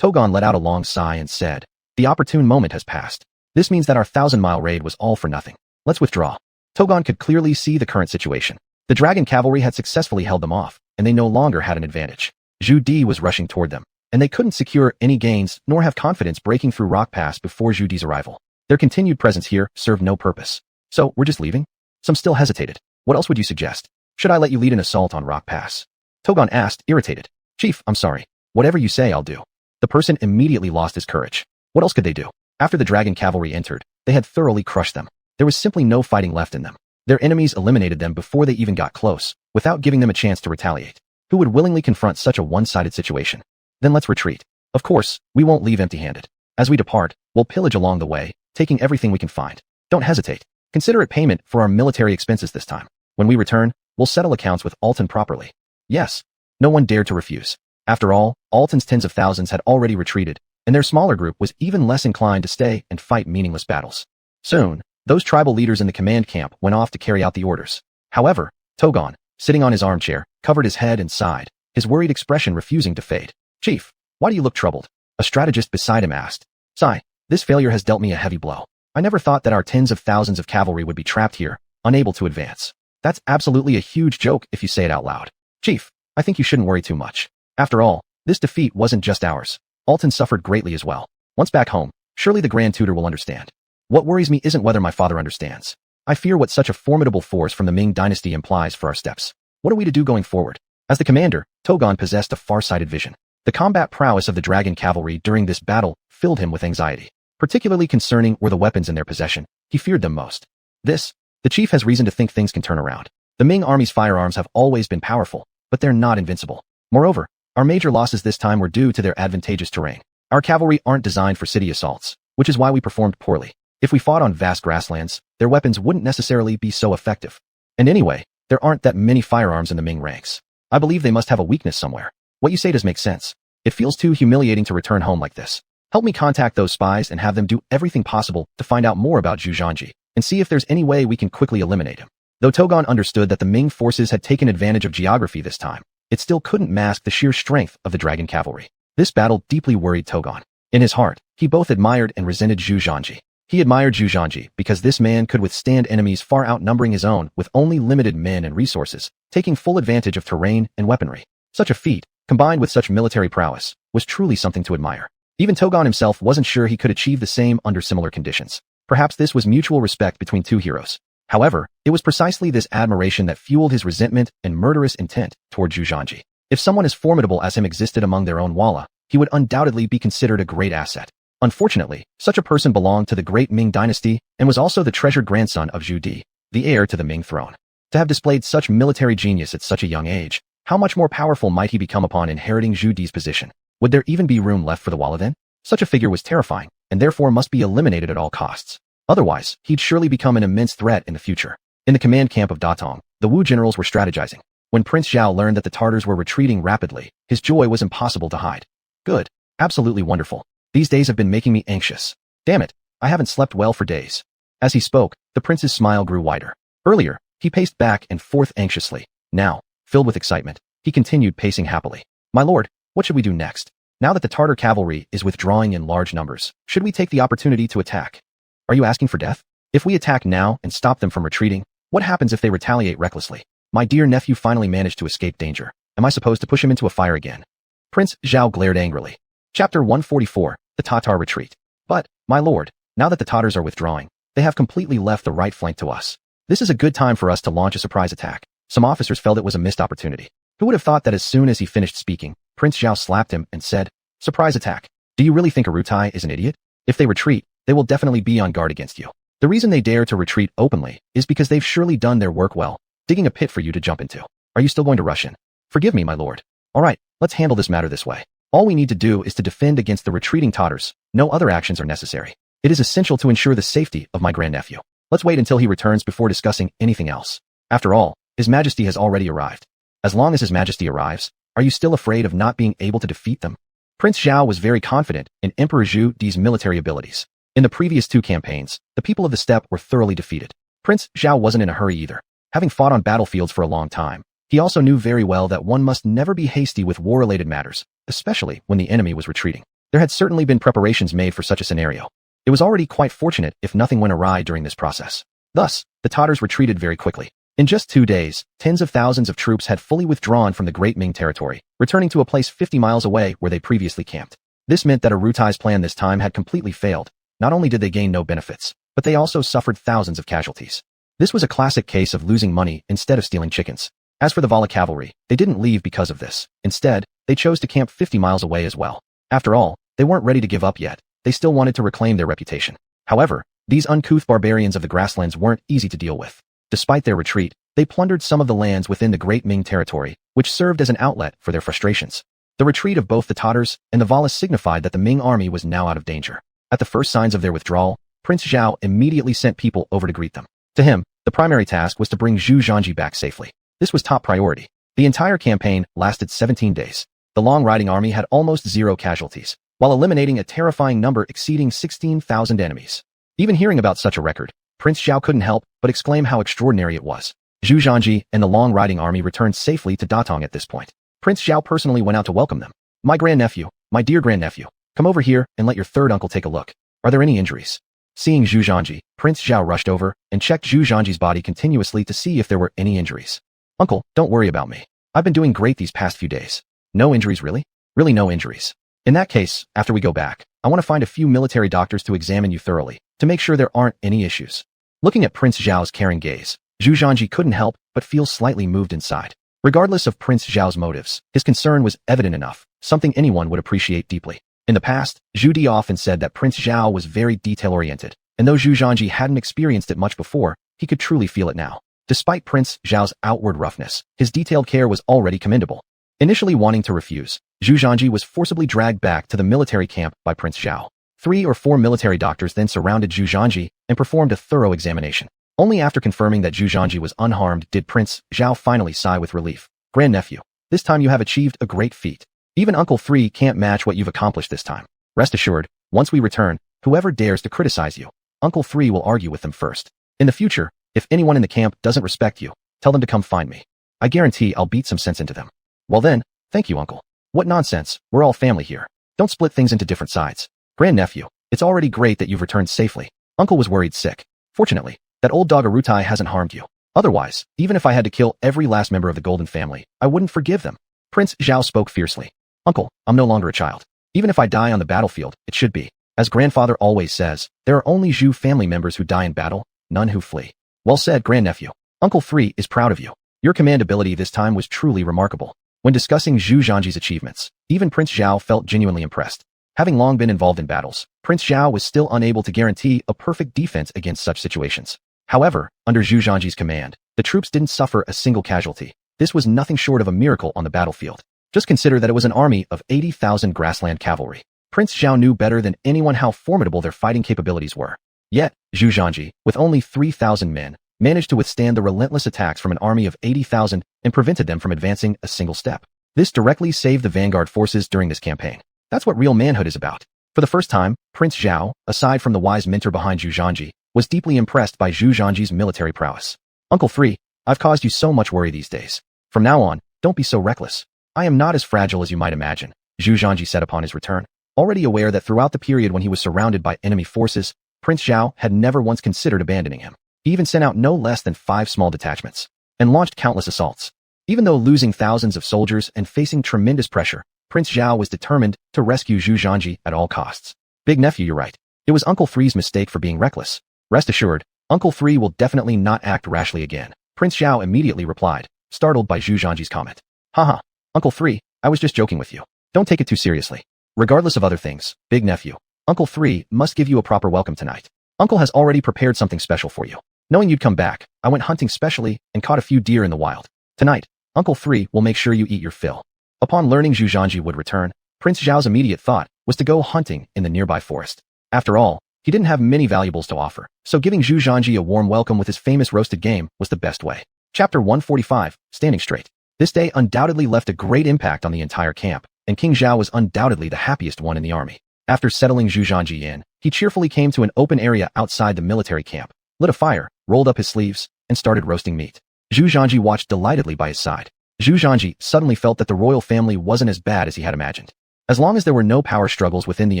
Togon let out a long sigh and said, the opportune moment has passed. This means that our 1,000-mile raid was all for nothing. Let's withdraw. Togon could clearly see the current situation. The Dragon Cavalry had successfully held them off, and they no longer had an advantage. Zhu Di was rushing toward them, and they couldn't secure any gains nor have confidence breaking through Rock Pass before Zhu Di's arrival. Their continued presence here served no purpose. So, we're just leaving? Some still hesitated. What else would you suggest? Should I let you lead an assault on Rock Pass? Togon asked, irritated. Chief, I'm sorry. Whatever you say, I'll do. The person immediately lost his courage. What else could they do? After the Dragon Cavalry entered, they had thoroughly crushed them. There was simply no fighting left in them. Their enemies eliminated them before they even got close, without giving them a chance to retaliate. Who would willingly confront such a one-sided situation? Then let's retreat. Of course, we won't leave empty-handed. As we depart, we'll pillage along the way, taking everything we can find. Don't hesitate. Consider it payment for our military expenses this time. When we return, we'll settle accounts with Alton properly. Yes. No one dared to refuse. After all, Alton's tens of thousands had already retreated, and their smaller group was even less inclined to stay and fight meaningless battles. Soon, those tribal leaders in the command camp went off to carry out the orders. However, Togon, sitting on his armchair, covered his head and sighed, his worried expression refusing to fade. Chief, why do you look troubled? A strategist beside him asked. Sigh, this failure has dealt me a heavy blow. I never thought that our tens of thousands of cavalry would be trapped here, unable to advance. That's absolutely a huge joke if you say it out loud. Chief, I think you shouldn't worry too much. After all, this defeat wasn't just ours. Alton suffered greatly as well. Once back home, surely the Grand Tutor will understand. What worries me isn't whether my father understands. I fear what such a formidable force from the Ming Dynasty implies for our steps. What are we to do going forward? As the commander, Togon possessed a far-sighted vision. The combat prowess of the dragon cavalry during this battle filled him with anxiety. Particularly concerning were the weapons in their possession. He feared them most. The chief has reason to think things can turn around. The Ming army's firearms have always been powerful, but they're not invincible. Moreover, our major losses this time were due to their advantageous terrain. Our cavalry aren't designed for city assaults, which is why we performed poorly. If we fought on vast grasslands, their weapons wouldn't necessarily be so effective. And anyway, there aren't that many firearms in the Ming ranks. I believe they must have a weakness somewhere. What you say does make sense. It feels too humiliating to return home like this. Help me contact those spies and have them do everything possible to find out more about Xuanhuan and see if there's any way we can quickly eliminate him. Though Togon understood that the Ming forces had taken advantage of geography this time, it still couldn't mask the sheer strength of the dragon cavalry. This battle deeply worried Togon. In his heart, he both admired and resented Xuanhuan. He admired Xuanhuan because this man could withstand enemies far outnumbering his own with only limited men and resources, taking full advantage of terrain and weaponry. Such a feat, combined with such military prowess, was truly something to admire. Even Togon himself wasn't sure he could achieve the same under similar conditions. Perhaps this was mutual respect between two heroes. However, it was precisely this admiration that fueled his resentment and murderous intent toward Xuanhuan. If someone as formidable as him existed among their own walla, he would undoubtedly be considered a great asset. Unfortunately, such a person belonged to the great Ming Dynasty and was also the treasured grandson of Zhu Di, the heir to the Ming throne. To have displayed such military genius at such a young age, how much more powerful might he become upon inheriting Zhu Di's position? Would there even be room left for the walla then? Such a figure was terrifying, and therefore must be eliminated at all costs. Otherwise, he'd surely become an immense threat in the future. In the command camp of Datong, the Wu generals were strategizing. When Prince Zhao learned that the Tartars were retreating rapidly, his joy was impossible to hide. Good. Absolutely wonderful. These days have been making me anxious. Damn it, I haven't slept well for days. As he spoke, the prince's smile grew wider. Earlier, he paced back and forth anxiously. Now, filled with excitement, he continued pacing happily. My lord, what should we do next? Now that the Tartar cavalry is withdrawing in large numbers, should we take the opportunity to attack? Are you asking for death? If we attack now and stop them from retreating, what happens if they retaliate recklessly? My dear nephew finally managed to escape danger. Am I supposed to push him into a fire again? Prince Zhao glared angrily. Chapter 144, The Tatar Retreat. But, my lord, now that the Tatars are withdrawing, they have completely left the right flank to us. This is a good time for us to launch a surprise attack. Some officers felt it was a missed opportunity. Who would have thought that as soon as he finished speaking, Prince Zhao slapped him and said, Surprise attack. Do you really think Arutai is an idiot? If they retreat, they will definitely be on guard against you. The reason they dare to retreat openly is because they've surely done their work well, digging a pit for you to jump into. Are you still going to rush in? Forgive me, my lord. All right, let's handle this matter this way. All we need to do is to defend against the retreating Tatars. No other actions are necessary. It is essential to ensure the safety of my grandnephew. Let's wait until he returns before discussing anything else. After all, His Majesty has already arrived. As long as His Majesty arrives, are you still afraid of not being able to defeat them? Prince Zhao was very confident in Emperor Zhu Di's military abilities. In the previous two campaigns, the people of the steppe were thoroughly defeated. Prince Zhao wasn't in a hurry either. Having fought on battlefields for a long time, he also knew very well that one must never be hasty with war-related matters, especially when the enemy was retreating. There had certainly been preparations made for such a scenario. It was already quite fortunate if nothing went awry during this process. Thus, the Tatars retreated very quickly. In just 2 days, tens of thousands of troops had fully withdrawn from the Great Ming territory, returning to a place 50 miles away where they previously camped. This meant that Arutai's plan this time had completely failed. Not only did they gain no benefits, but they also suffered thousands of casualties. This was a classic case of losing money instead of stealing chickens. As for the Vala cavalry, they didn't leave because of this. Instead, they chose to camp 50 miles away as well. After all, they weren't ready to give up yet. They still wanted to reclaim their reputation. However, these uncouth barbarians of the grasslands weren't easy to deal with. Despite their retreat, they plundered some of the lands within the Great Ming territory, which served as an outlet for their frustrations. The retreat of both the Tatars and the Valas signified that the Ming army was now out of danger. At the first signs of their withdrawal, Prince Zhao immediately sent people over to greet them. To him, the primary task was to bring Zhu Zhanji back safely. This was top priority. The entire campaign lasted 17 days. The long-riding army had almost zero casualties, while eliminating a terrifying number exceeding 16,000 enemies. Even hearing about such a record, Prince Zhao couldn't help but exclaim how extraordinary it was. Zhu Zhanji and the long-riding army returned safely to Datong at this point. Prince Zhao personally went out to welcome them. My grandnephew, my dear grandnephew, come over here and let your third uncle take a look. Are there any injuries? Seeing Zhu Zhanji, Prince Zhao rushed over and checked Zhu Zhanji's body continuously to see if there were any injuries. Uncle, don't worry about me. I've been doing great these past few days. No injuries really? Really no injuries. In that case, after we go back, I want to find a few military doctors to examine you thoroughly, to make sure there aren't any issues. Looking at Prince Zhao's caring gaze, Zhu Zhanji couldn't help but feel slightly moved inside. Regardless of Prince Zhao's motives, his concern was evident enough, something anyone would appreciate deeply. In the past, Zhu Di often said that Prince Zhao was very detail-oriented, and though Zhu Zhanji hadn't experienced it much before, he could truly feel it now. Despite Prince Zhao's outward roughness, his detailed care was already commendable. Initially wanting to refuse, Zhu Zhanji was forcibly dragged back to the military camp by Prince Zhao. 3 or 4 military doctors then surrounded Zhu Zhanji and performed a thorough examination. Only after confirming that Zhu Zhanji was unharmed did Prince Zhao finally sigh with relief. Grandnephew, this time you have achieved a great feat. Even Uncle 3 can't match what you've accomplished this time. Rest assured, once we return, whoever dares to criticize you, Uncle 3 will argue with them first. In the future, if anyone in the camp doesn't respect you, tell them to come find me. I guarantee I'll beat some sense into them. Well then, thank you, Uncle. What nonsense, we're all family here. Don't split things into different sides. Grandnephew, it's already great that you've returned safely. Uncle was worried sick. Fortunately, that old dog Arutai hasn't harmed you. Otherwise, even if I had to kill every last member of the Golden family, I wouldn't forgive them. Prince Zhao spoke fiercely. Uncle, I'm no longer a child. Even if I die on the battlefield, it should be. As grandfather always says, there are only Zhu family members who die in battle, none who flee. Well said, grandnephew. Uncle 3 is proud of you. Your command ability this time was truly remarkable. When discussing Zhu Zhanji's achievements, even Prince Zhao felt genuinely impressed. Having long been involved in battles, Prince Zhao was still unable to guarantee a perfect defense against such situations. However, under Zhu Zhanji's command, the troops didn't suffer a single casualty. This was nothing short of a miracle on the battlefield. Just consider that it was an army of 80,000 grassland cavalry. Prince Zhao knew better than anyone how formidable their fighting capabilities were. Yet, Zhu Zhanji, with only 3,000 men, managed to withstand the relentless attacks from an army of 80,000 and prevented them from advancing a single step. This directly saved the vanguard forces during this campaign. That's what real manhood is about. For the first time, Prince Zhao, aside from the wise mentor behind Zhu Zhanji, was deeply impressed by Zhu Zhanji's military prowess. Uncle 3, I've caused you so much worry these days. From now on, don't be so reckless. I am not as fragile as you might imagine, Zhu Zhanji said upon his return. Already aware that throughout the period when he was surrounded by enemy forces, Prince Zhao had never once considered abandoning him. He even sent out no less than 5 small detachments and launched countless assaults. Even though losing thousands of soldiers and facing tremendous pressure, Prince Zhao was determined to rescue Zhu Zhanji at all costs. Big nephew, you're right. It was Uncle 3's mistake for being reckless. Rest assured, Uncle 3 will definitely not act rashly again. Prince Zhao immediately replied, startled by Zhu Zhanji's comment. Haha, Uncle 3, I was just joking with you. Don't take it too seriously. Regardless of other things, big nephew, Uncle 3 must give you a proper welcome tonight. Uncle has already prepared something special for you. Knowing you'd come back, I went hunting specially and caught a few deer in the wild. Tonight, Uncle 3 will make sure you eat your fill. Upon learning Zhu Zhanji would return, Prince Zhao's immediate thought was to go hunting in the nearby forest. After all, he didn't have many valuables to offer, so giving Zhu Zhanji a warm welcome with his famous roasted game was the best way. Chapter 145, Standing Straight. This day undoubtedly left a great impact on the entire camp, and King Zhao was undoubtedly the happiest one in the army. After settling Zhu Zhanji in, he cheerfully came to an open area outside the military camp, lit a fire, rolled up his sleeves, and started roasting meat. Zhu Zhanji watched delightedly by his side. Zhu Zhanji suddenly felt that the royal family wasn't as bad as he had imagined. As long as there were no power struggles within the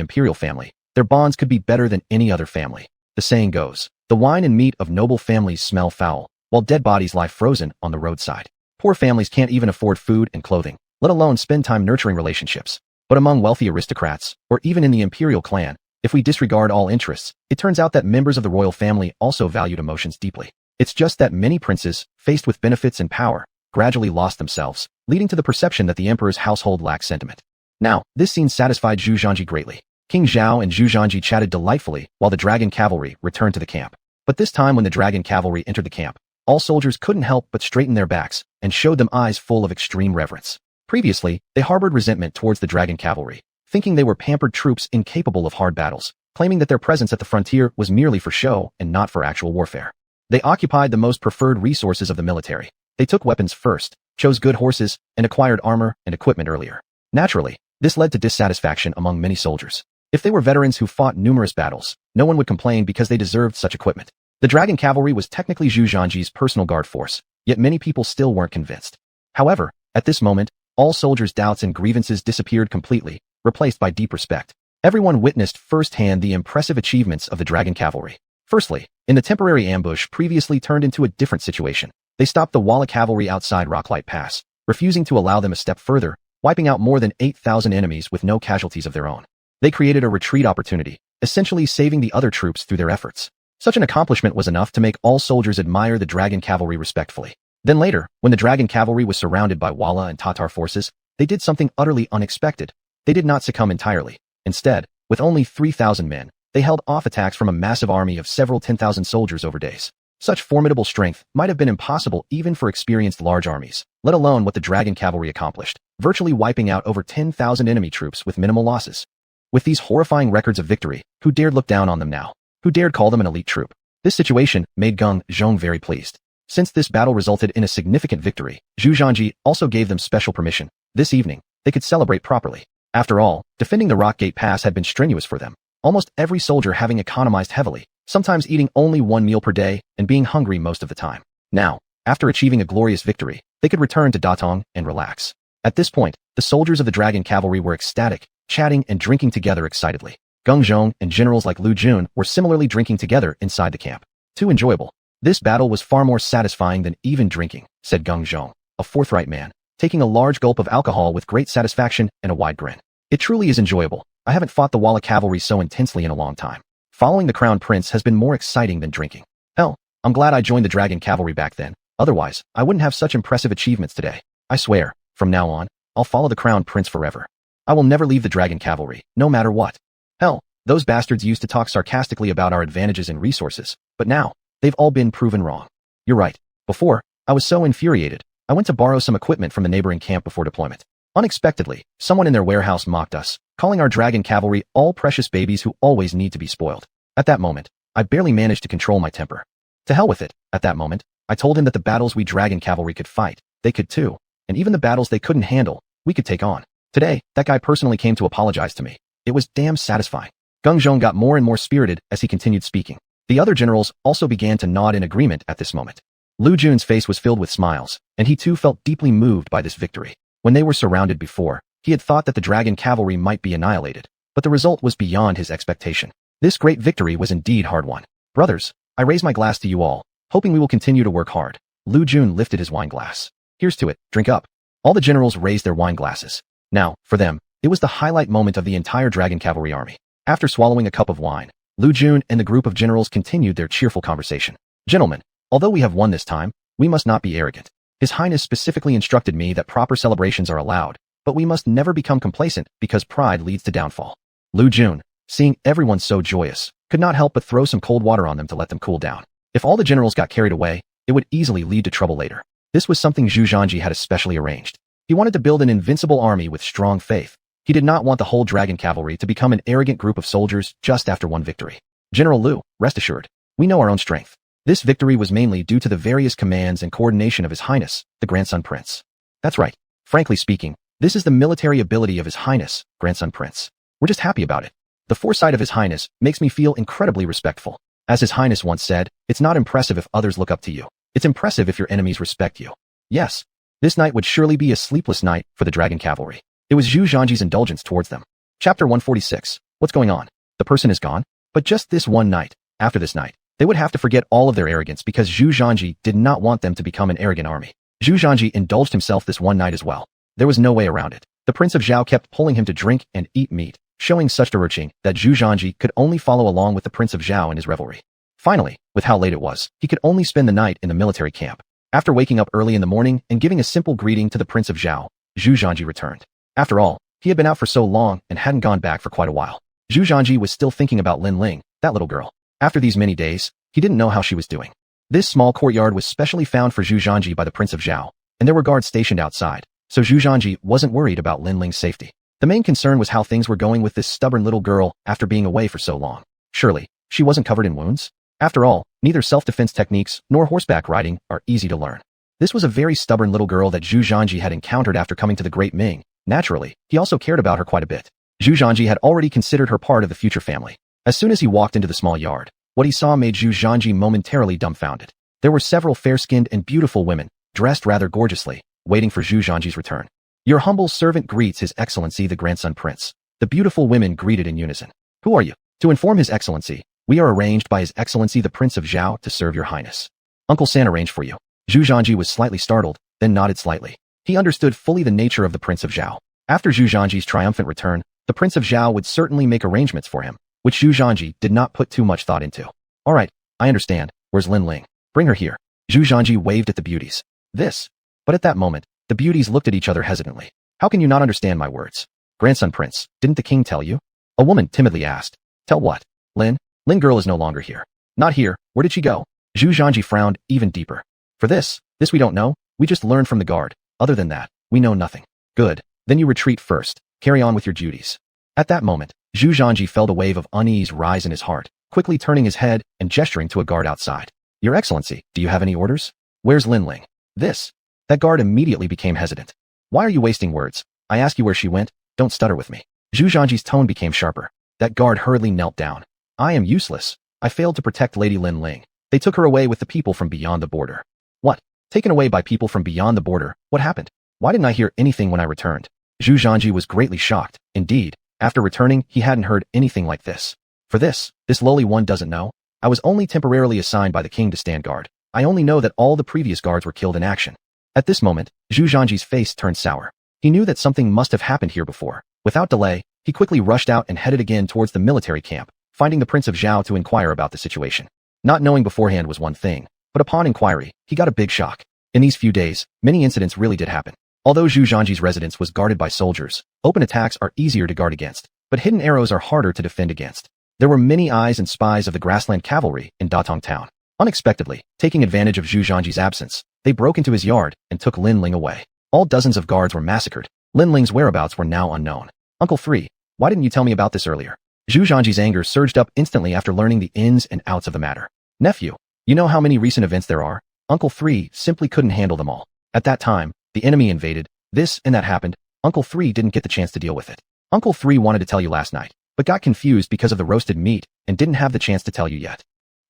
imperial family, their bonds could be better than any other family. The saying goes, the wine and meat of noble families smell foul, while dead bodies lie frozen on the roadside. Poor families can't even afford food and clothing, let alone spend time nurturing relationships. But among wealthy aristocrats, or even in the imperial clan, if we disregard all interests, it turns out that members of the royal family also valued emotions deeply. It's just that many princes, faced with benefits and power, gradually lost themselves, leading to the perception that the emperor's household lacked sentiment. Now, this scene satisfied Zhu Zhanji greatly. King Zhao and Zhu Zhanji chatted delightfully while the dragon cavalry returned to the camp. But this time when the dragon cavalry entered the camp, all soldiers couldn't help but straighten their backs and showed them eyes full of extreme reverence. Previously, they harbored resentment towards the dragon cavalry, thinking they were pampered troops incapable of hard battles, claiming that their presence at the frontier was merely for show and not for actual warfare. They occupied the most preferred resources of the military. They took weapons first, chose good horses, and acquired armor and equipment earlier. Naturally, this led to dissatisfaction among many soldiers. If they were veterans who fought numerous battles, no one would complain because they deserved such equipment. The dragon cavalry was technically Zhu Zhanji's personal guard force, yet many people still weren't convinced. However, at this moment, all soldiers' doubts and grievances disappeared completely, replaced by deep respect. Everyone witnessed firsthand the impressive achievements of the dragon cavalry. Firstly, in the temporary ambush previously turned into a different situation, they stopped the Walla cavalry outside Rocklight Pass, refusing to allow them a step further, wiping out more than 8,000 enemies with no casualties of their own. They created a retreat opportunity, essentially saving the other troops through their efforts. Such an accomplishment was enough to make all soldiers admire the dragon cavalry respectfully. Then later, when the dragon cavalry was surrounded by Walla and Tatar forces, they did something utterly unexpected. They did not succumb entirely. Instead, with only 3,000 men, they held off attacks from a massive army of several 10,000 soldiers over days. Such formidable strength might have been impossible even for experienced large armies, let alone what the dragon cavalry accomplished, virtually wiping out over 10,000 enemy troops with minimal losses. With these horrifying records of victory, who dared look down on them now? Who dared call them an elite troop? This situation made Geng Zhong very pleased. Since this battle resulted in a significant victory, Zhu Zhanji also gave them special permission. This evening, they could celebrate properly. After all, defending the Rockgate Pass had been strenuous for them, almost every soldier having economized heavily, sometimes eating only one meal per day and being hungry most of the time. Now, after achieving a glorious victory, they could return to Datong and relax. At this point, the soldiers of the dragon cavalry were ecstatic, chatting and drinking together excitedly. Geng Zhong and generals like Lu Jun were similarly drinking together inside the camp. Too enjoyable. This battle was far more satisfying than even drinking, said Geng Zhong, a forthright man, taking a large gulp of alcohol with great satisfaction and a wide grin. It truly is enjoyable. I haven't fought the Walla cavalry so intensely in a long time. Following the crown prince has been more exciting than drinking. Hell, I'm glad I joined the dragon cavalry back then. Otherwise, I wouldn't have such impressive achievements today. I swear, from now on, I'll follow the crown prince forever. I will never leave the dragon cavalry, no matter what. Hell, those bastards used to talk sarcastically about our advantages and resources, but now, they've all been proven wrong. You're right. Before, I was so infuriated, I went to borrow some equipment from the neighboring camp before deployment. Unexpectedly, someone in their warehouse mocked us, calling our dragon cavalry all precious babies who always need to be spoiled. At that moment, I barely managed to control my temper. To hell with it. At that moment, I told him that the battles we dragon cavalry could fight, they could too, and even the battles they couldn't handle, we could take on. Today, that guy personally came to apologize to me. It was damn satisfying. Geng Zhong got more and more spirited as he continued speaking. The other generals also began to nod in agreement at this moment. Lu Jun's face was filled with smiles, and he too felt deeply moved by this victory. When they were surrounded before, he had thought that the dragon cavalry might be annihilated, but the result was beyond his expectation. This great victory was indeed hard won. Brothers, I raise my glass to you all, hoping we will continue to work hard. Lu Jun lifted his wine glass. Here's to it, drink up. All the generals raised their wine glasses. Now, for them, it was the highlight moment of the entire dragon cavalry army. After swallowing a cup of wine, Lu Jun and the group of generals continued their cheerful conversation. Gentlemen, although we have won this time, we must not be arrogant. His Highness specifically instructed me that proper celebrations are allowed, but we must never become complacent because pride leads to downfall. Lu Jun, seeing everyone so joyous, could not help but throw some cold water on them to let them cool down. If all the generals got carried away, it would easily lead to trouble later. This was something Zhu Zhanji had especially arranged. He wanted to build an invincible army with strong faith. He did not want the whole dragon cavalry to become an arrogant group of soldiers just after one victory. General Lu, rest assured, we know our own strength. This victory was mainly due to the various commands and coordination of His Highness, the Grandson Prince. That's right. Frankly speaking, this is the military ability of His Highness, Grandson Prince. We're just happy about it. The foresight of His Highness makes me feel incredibly respectful. As His Highness once said, it's not impressive if others look up to you. It's impressive if your enemies respect you. Yes, this night would surely be a sleepless night for the dragon cavalry. It was Zhu Zhanji's indulgence towards them. Chapter 146. What's going on? The person is gone? But just this one night. After this night, they would have to forget all of their arrogance because Zhu Zhanji did not want them to become an arrogant army. Zhu Zhanji indulged himself this one night as well. There was no way around it. The Prince of Zhao kept pulling him to drink and eat meat, showing such debauchery that Zhu Zhanji could only follow along with the Prince of Zhao in his revelry. Finally, with how late it was, he could only spend the night in the military camp. After waking up early in the morning and giving a simple greeting to the Prince of Zhao, Zhu Zhanji returned. After all, he had been out for so long and hadn't gone back for quite a while. Zhu Zhanji was still thinking about Lin Ling, that little girl. After these many days, he didn't know how she was doing. This small courtyard was specially found for Zhu Zhanji by the Prince of Zhao, and there were guards stationed outside, so Zhu Zhanji wasn't worried about Lin Ling's safety. The main concern was how things were going with this stubborn little girl after being away for so long. Surely, she wasn't covered in wounds? After all, neither self-defense techniques nor horseback riding are easy to learn. This was a very stubborn little girl that Zhu Zhanji had encountered after coming to the Great Ming. Naturally, he also cared about her quite a bit. Zhu Zhanji had already considered her part of the future family. As soon as he walked into the small yard, what he saw made Zhu Zhanji momentarily dumbfounded. There were several fair-skinned and beautiful women, dressed rather gorgeously, waiting for Zhu Zhanji's return. Your humble servant greets His Excellency the Grandson Prince. The beautiful women greeted in unison. Who are you? To inform His Excellency, we are arranged by His Excellency the Prince of Zhao to serve your highness. Uncle San arranged for you. Zhu Zhanji was slightly startled, then nodded slightly. He understood fully the nature of the Prince of Zhao. After Zhu Zhanji's triumphant return, the Prince of Zhao would certainly make arrangements for him, which Zhu Zhanji did not put too much thought into. All right, I understand. Where's Lin Ling? Bring her here. Zhu Zhanji waved at the beauties. But at that moment, the beauties looked at each other hesitantly. How can you not understand my words? Grandson Prince, didn't the king tell you? A woman timidly asked. Tell what? Lin girl is no longer here. Not here. Where did she go? Zhu Zhanji frowned even deeper. For this we don't know. We just learned from the guard. Other than that, we know nothing. Good. Then you retreat first. Carry on with your duties. At that moment, Zhu Zhanji felt a wave of unease rise in his heart, quickly turning his head and gesturing to a guard outside. Your Excellency, do you have any orders? Where's Lin Ling? That guard immediately became hesitant. Why are you wasting words? I ask you where she went. Don't stutter with me. Zhu Zhanji's tone became sharper. That guard hurriedly knelt down. I am useless. I failed to protect Lady Lin Ling. They took her away with the people from beyond the border. What? Taken away by people from beyond the border? What happened? Why didn't I hear anything when I returned? Zhu Zhanji was greatly shocked. Indeed, after returning, he hadn't heard anything like this. For this lowly one doesn't know. I was only temporarily assigned by the king to stand guard. I only know that all the previous guards were killed in action. At this moment, Zhu Zhanji's face turned sour. He knew that something must have happened here before. Without delay, he quickly rushed out and headed again towards the military camp, finding the Prince of Zhao to inquire about the situation. Not knowing beforehand was one thing, but upon inquiry, he got a big shock. In these few days, many incidents really did happen. Although Zhu Zhanji's residence was guarded by soldiers, open attacks are easier to guard against, but hidden arrows are harder to defend against. There were many eyes and spies of the grassland cavalry in Datong town. Unexpectedly, taking advantage of Zhu Zhanji's absence, they broke into his yard and took Lin Ling away. All dozens of guards were massacred. Lin Ling's whereabouts were now unknown. Uncle 3, why didn't you tell me about this earlier? Zhu Zhanji's anger surged up instantly after learning the ins and outs of the matter. Nephew, you know how many recent events there are? Uncle 3 simply couldn't handle them all. At that time, the enemy invaded, this and that happened. Uncle 3 didn't get the chance to deal with it. Uncle 3 wanted to tell you last night, but got confused because of the roasted meat and didn't have the chance to tell you yet.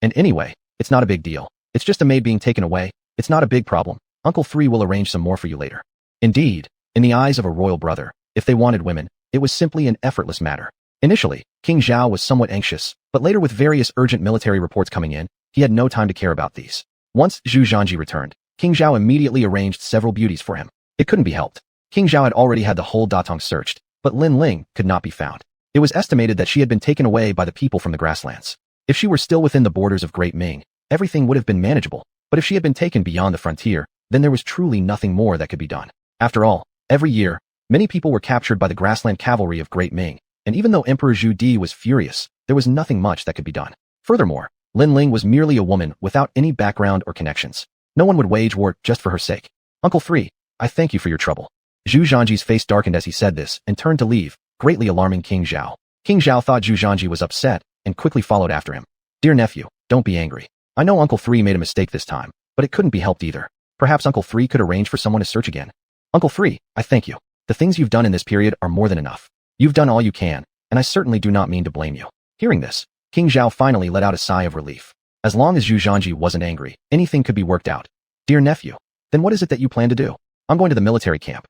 And anyway, it's not a big deal. It's just a maid being taken away. It's not a big problem. Uncle 3 will arrange some more for you later. Indeed, in the eyes of a royal brother, if they wanted women, it was simply an effortless matter. Initially, King Zhao was somewhat anxious, but later with various urgent military reports coming in, he had no time to care about these. Once Zhu Zhanji returned, King Zhao immediately arranged several beauties for him. It couldn't be helped. King Zhao had already had the whole Datong searched, but Lin Ling could not be found. It was estimated that she had been taken away by the people from the grasslands. If she were still within the borders of Great Ming, everything would have been manageable, but if she had been taken beyond the frontier, then there was truly nothing more that could be done. After all, every year, many people were captured by the grassland cavalry of Great Ming, and even though Emperor Zhu Di was furious, there was nothing much that could be done. Furthermore, Lin Ling was merely a woman without any background or connections. No one would wage war just for her sake. Uncle 3, I thank you for your trouble. Zhu Zhanji's face darkened as he said this and turned to leave, greatly alarming King Zhao. King Zhao thought Zhu Zhanji was upset and quickly followed after him. Dear nephew, don't be angry. I know Uncle 3 made a mistake this time, but it couldn't be helped either. Perhaps Uncle 3 could arrange for someone to search again. Uncle 3, I thank you. The things you've done in this period are more than enough. You've done all you can, and I certainly do not mean to blame you. Hearing this, King Zhao finally let out a sigh of relief. As long as Zhu Zhanji wasn't angry, anything could be worked out. Dear nephew, then what is it that you plan to do? I'm going to the military camp.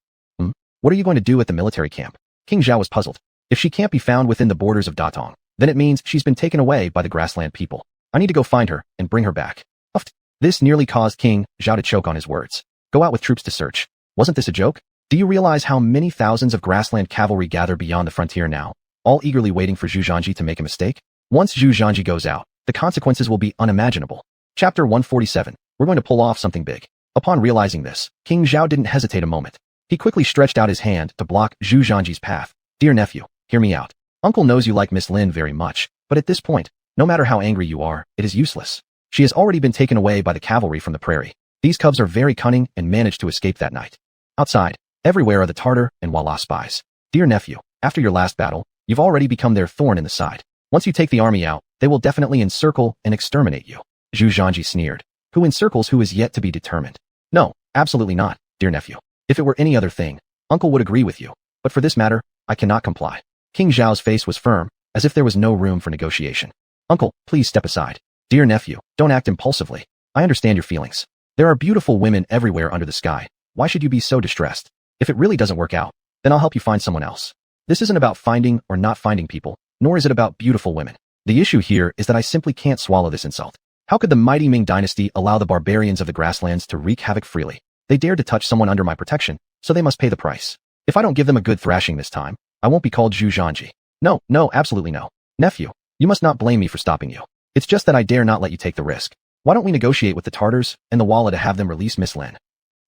What are you going to do at the military camp? King Zhao was puzzled. If she can't be found within the borders of Datong, then it means she's been taken away by the grassland people. I need to go find her and bring her back. This nearly caused King Zhao to choke on his words. Go out with troops to search. Wasn't this a joke? Do you realize how many thousands of grassland cavalry gather beyond the frontier now, all eagerly waiting for Zhu Zhanji to make a mistake? Once Zhu Zhanji goes out, the consequences will be unimaginable. Chapter 147. We're going to pull off something big. Upon realizing this, King Zhao didn't hesitate a moment. He quickly stretched out his hand to block Zhu Zhanji's path. Dear nephew, hear me out. Uncle knows you like Miss Lin very much, but at this point, no matter how angry you are, it is useless. She has already been taken away by the cavalry from the prairie. These cubs are very cunning and managed to escape that night. Outside, everywhere are the Tartar and Walla spies. Dear nephew, after your last battle, you've already become their thorn in the side. Once you take the army out, they will definitely encircle and exterminate you. Zhu Zhanji sneered. Who encircles who is yet to be determined? No, absolutely not, dear nephew. If it were any other thing, uncle would agree with you. But for this matter, I cannot comply. King Zhao's face was firm, as if there was no room for negotiation. Uncle, please step aside. Dear nephew, don't act impulsively. I understand your feelings. There are beautiful women everywhere under the sky. Why should you be so distressed? If it really doesn't work out, then I'll help you find someone else. This isn't about finding or not finding people, nor is it about beautiful women. The issue here is that I simply can't swallow this insult. How could the mighty Ming Dynasty allow the barbarians of the grasslands to wreak havoc freely? They dared to touch someone under my protection, so they must pay the price. If I don't give them a good thrashing this time, I won't be called Zhu Zhanji. No, absolutely no. Nephew, you must not blame me for stopping you. It's just that I dare not let you take the risk. Why don't we negotiate with the Tartars and the Walla to have them release Miss Lin?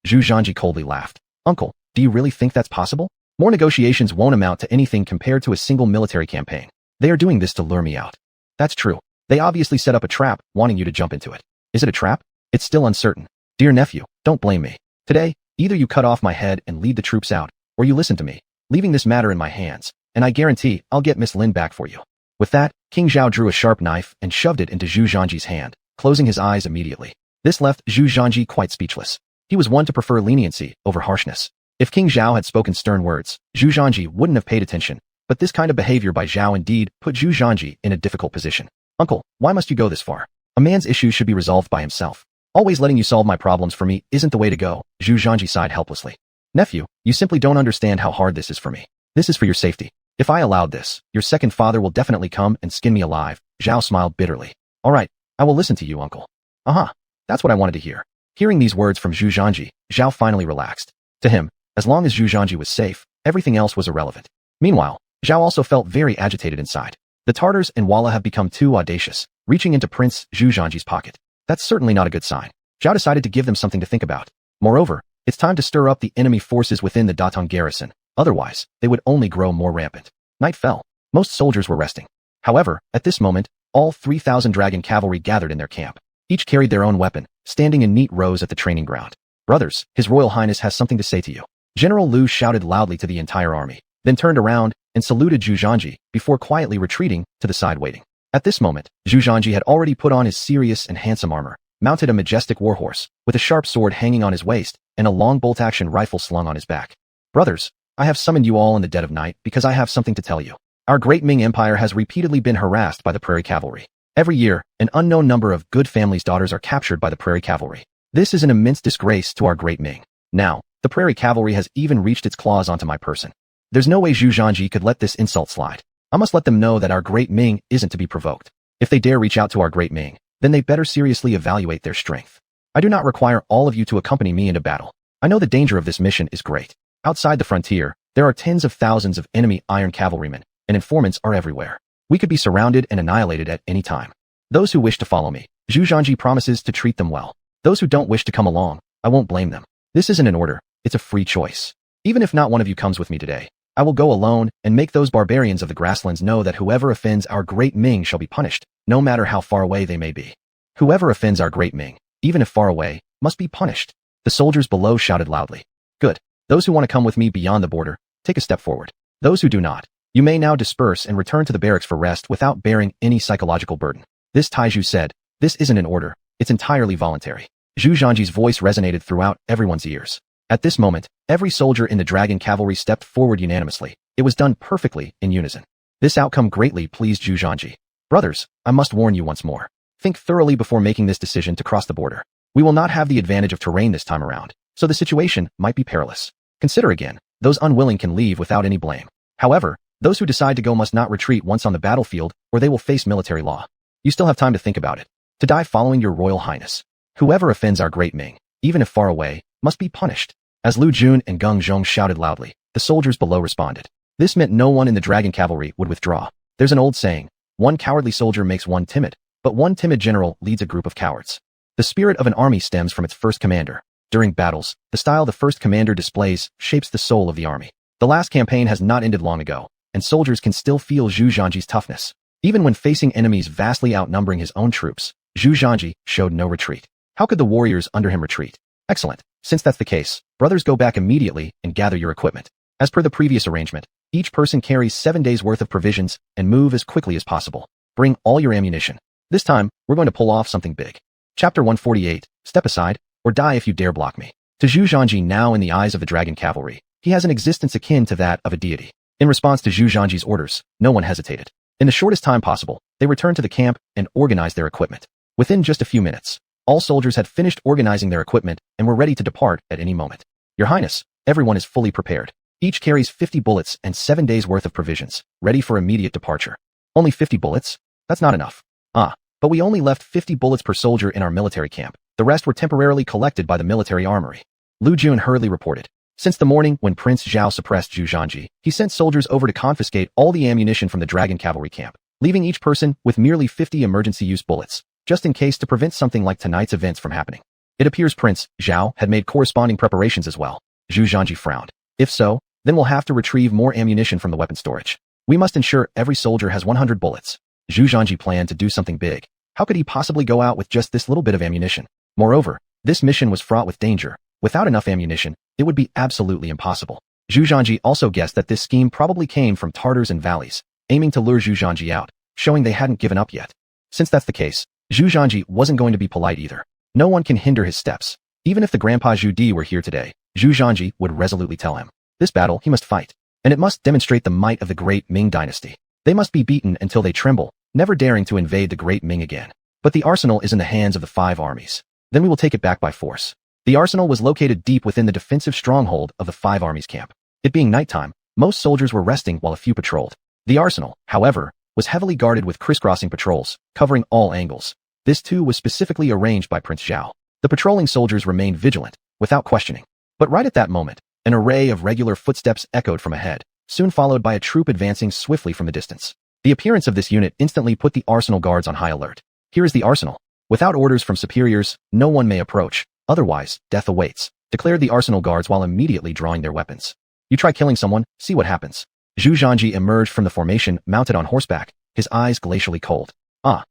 Zhu Zhanji coldly laughed. Uncle, do you really think that's possible? More negotiations won't amount to anything compared to a single military campaign. They are doing this to lure me out. That's true. They obviously set up a trap, wanting you to jump into it. Is it a trap? It's still uncertain. Dear nephew, don't blame me. Today, either you cut off my head and lead the troops out, or you listen to me, leaving this matter in my hands, and I guarantee I'll get Miss Lin back for you. With that, King Zhao drew a sharp knife and shoved it into Zhu Zhanji's hand, closing his eyes immediately. This left Zhu Zhanji quite speechless. He was one to prefer leniency over harshness. If King Zhao had spoken stern words, Zhu Zhanji wouldn't have paid attention, but this kind of behavior by Zhao indeed put Zhu Zhanji in a difficult position. Uncle, why must you go this far? A man's issues should be resolved by himself. Always letting you solve my problems for me isn't the way to go, Zhu Zhanji sighed helplessly. Nephew, you simply don't understand how hard this is for me. This is for your safety. If I allowed this, your second father will definitely come and skin me alive. Zhao smiled bitterly. All right, I will listen to you, uncle. That's what I wanted to hear. Hearing these words from Zhu Zhanji, Zhao finally relaxed. To him, as long as Zhu Zhanji was safe, everything else was irrelevant. Meanwhile, Zhao also felt very agitated inside. The Tartars and Walla have become too audacious, reaching into Prince Zhu Zhanji's pocket. That's certainly not a good sign. Zhao decided to give them something to think about. Moreover, it's time to stir up the enemy forces within the Datong garrison. Otherwise, they would only grow more rampant. Night fell. Most soldiers were resting. However, at this moment, all 3,000 dragon cavalry gathered in their camp. Each carried their own weapon, standing in neat rows at the training ground. Brothers, His Royal Highness has something to say to you. General Liu shouted loudly to the entire army, then turned around and saluted Zhu Zhanji before quietly retreating to the side waiting. At this moment, Zhu Zhanji had already put on his serious and handsome armor, mounted a majestic warhorse, with a sharp sword hanging on his waist and a long bolt-action rifle slung on his back. Brothers, I have summoned you all in the dead of night because I have something to tell you. Our great Ming Empire has repeatedly been harassed by the prairie cavalry. Every year, an unknown number of good families' daughters are captured by the prairie cavalry. This is an immense disgrace to our great Ming. Now, the prairie cavalry has even reached its claws onto my person. There's no way Zhu Zhanji could let this insult slide. I must let them know that our great Ming isn't to be provoked. If they dare reach out to our great Ming, then they better seriously evaluate their strength. I do not require all of you to accompany me into battle. I know the danger of this mission is great. Outside the frontier, there are tens of thousands of enemy iron cavalrymen, and informants are everywhere. We could be surrounded and annihilated at any time. Those who wish to follow me, Zhu Zhanji promises to treat them well. Those who don't wish to come along, I won't blame them. This isn't an order, it's a free choice. Even if not one of you comes with me today, I will go alone and make those barbarians of the grasslands know that whoever offends our great Ming shall be punished, no matter how far away they may be. Whoever offends our great Ming, even if far away, must be punished. The soldiers below shouted loudly. Good. Those who want to come with me beyond the border, take a step forward. Those who do not, you may now disperse and return to the barracks for rest without bearing any psychological burden. This Taizhu said, this isn't an order, it's entirely voluntary. Zhu Zhanji's voice resonated throughout everyone's ears. At this moment, every soldier in the dragon cavalry stepped forward unanimously. It was done perfectly in unison. This outcome greatly pleased Zhu Zhanji. Brothers, I must warn you once more. Think thoroughly before making this decision to cross the border. We will not have the advantage of terrain this time around, so the situation might be perilous. Consider again, those unwilling can leave without any blame. However, those who decide to go must not retreat once on the battlefield, or they will face military law. You still have time to think about it. To die following your Royal Highness. Whoever offends our great Ming, even if far away, must be punished. As Lu Jun and Geng Zhong shouted loudly, the soldiers below responded. This meant no one in the dragon cavalry would withdraw. There's an old saying, one cowardly soldier makes one timid, but one timid general leads a group of cowards. The spirit of an army stems from its first commander. During battles, the style the first commander displays shapes the soul of the army. The last campaign has not ended long ago, and soldiers can still feel Zhu Zhanji's toughness. Even when facing enemies vastly outnumbering his own troops, Zhu Zhanji showed no retreat. How could the warriors under him retreat? Excellent. Since that's the case, brothers, go back immediately and gather your equipment. As per the previous arrangement, each person carries 7 days worth of provisions and move as quickly as possible. Bring all your ammunition. This time, we're going to pull off something big. Chapter 148, Step aside, or die if you dare block me. To Zhu Zhanji, now in the eyes of the dragon cavalry, he has an existence akin to that of a deity. In response to Zhu Zhanji's orders, no one hesitated. In the shortest time possible, they returned to the camp and organized their equipment. Within just a few minutes, all soldiers had finished organizing their equipment and were ready to depart at any moment. Your Highness, everyone is fully prepared. Each carries 50 bullets and 7 days worth of provisions, ready for immediate departure. Only 50 bullets? That's not enough. But we only left 50 bullets per soldier in our military camp. The rest were temporarily collected by the military armory. Lu Jun hurriedly reported. Since the morning when Prince Zhao suppressed Zhu Zhanji, he sent soldiers over to confiscate all the ammunition from the dragon cavalry camp, leaving each person with merely 50 emergency use bullets, just in case to prevent something like tonight's events from happening. It appears Prince Zhao had made corresponding preparations as well. Zhu Zhanji frowned. If so, then we'll have to retrieve more ammunition from the weapon storage. We must ensure every soldier has 100 bullets. Zhu Zhanji planned to do something big. How could he possibly go out with just this little bit of ammunition? Moreover, this mission was fraught with danger. Without enough ammunition, it would be absolutely impossible. Zhu Zhanji also guessed that this scheme probably came from Tartars and valleys, aiming to lure Zhu Zhanji out, showing they hadn't given up yet. Since that's the case, Zhu Zhanji wasn't going to be polite either. No one can hinder his steps. Even if the Grandpa Zhu Di were here today, Zhu Zhanji would resolutely tell him. This battle he must fight, and it must demonstrate the might of the great Ming Dynasty. They must be beaten until they tremble, never daring to invade the great Ming again. But the arsenal is in the hands of the 5 armies. Then we will take it back by force. The arsenal was located deep within the defensive stronghold of the 5 armies camp. It being nighttime, most soldiers were resting while a few patrolled. The arsenal, however, was heavily guarded with crisscrossing patrols, covering all angles. This too was specifically arranged by Prince Zhao. The patrolling soldiers remained vigilant, without questioning. But right at that moment, an array of regular footsteps echoed from ahead, soon followed by a troop advancing swiftly from the distance. The appearance of this unit instantly put the arsenal guards on high alert. Here is the arsenal. Without orders from superiors, no one may approach, otherwise, death awaits, declared the arsenal guards while immediately drawing their weapons. You try killing someone, see what happens. Zhu Zhanji emerged from the formation mounted on horseback, his eyes glacially cold.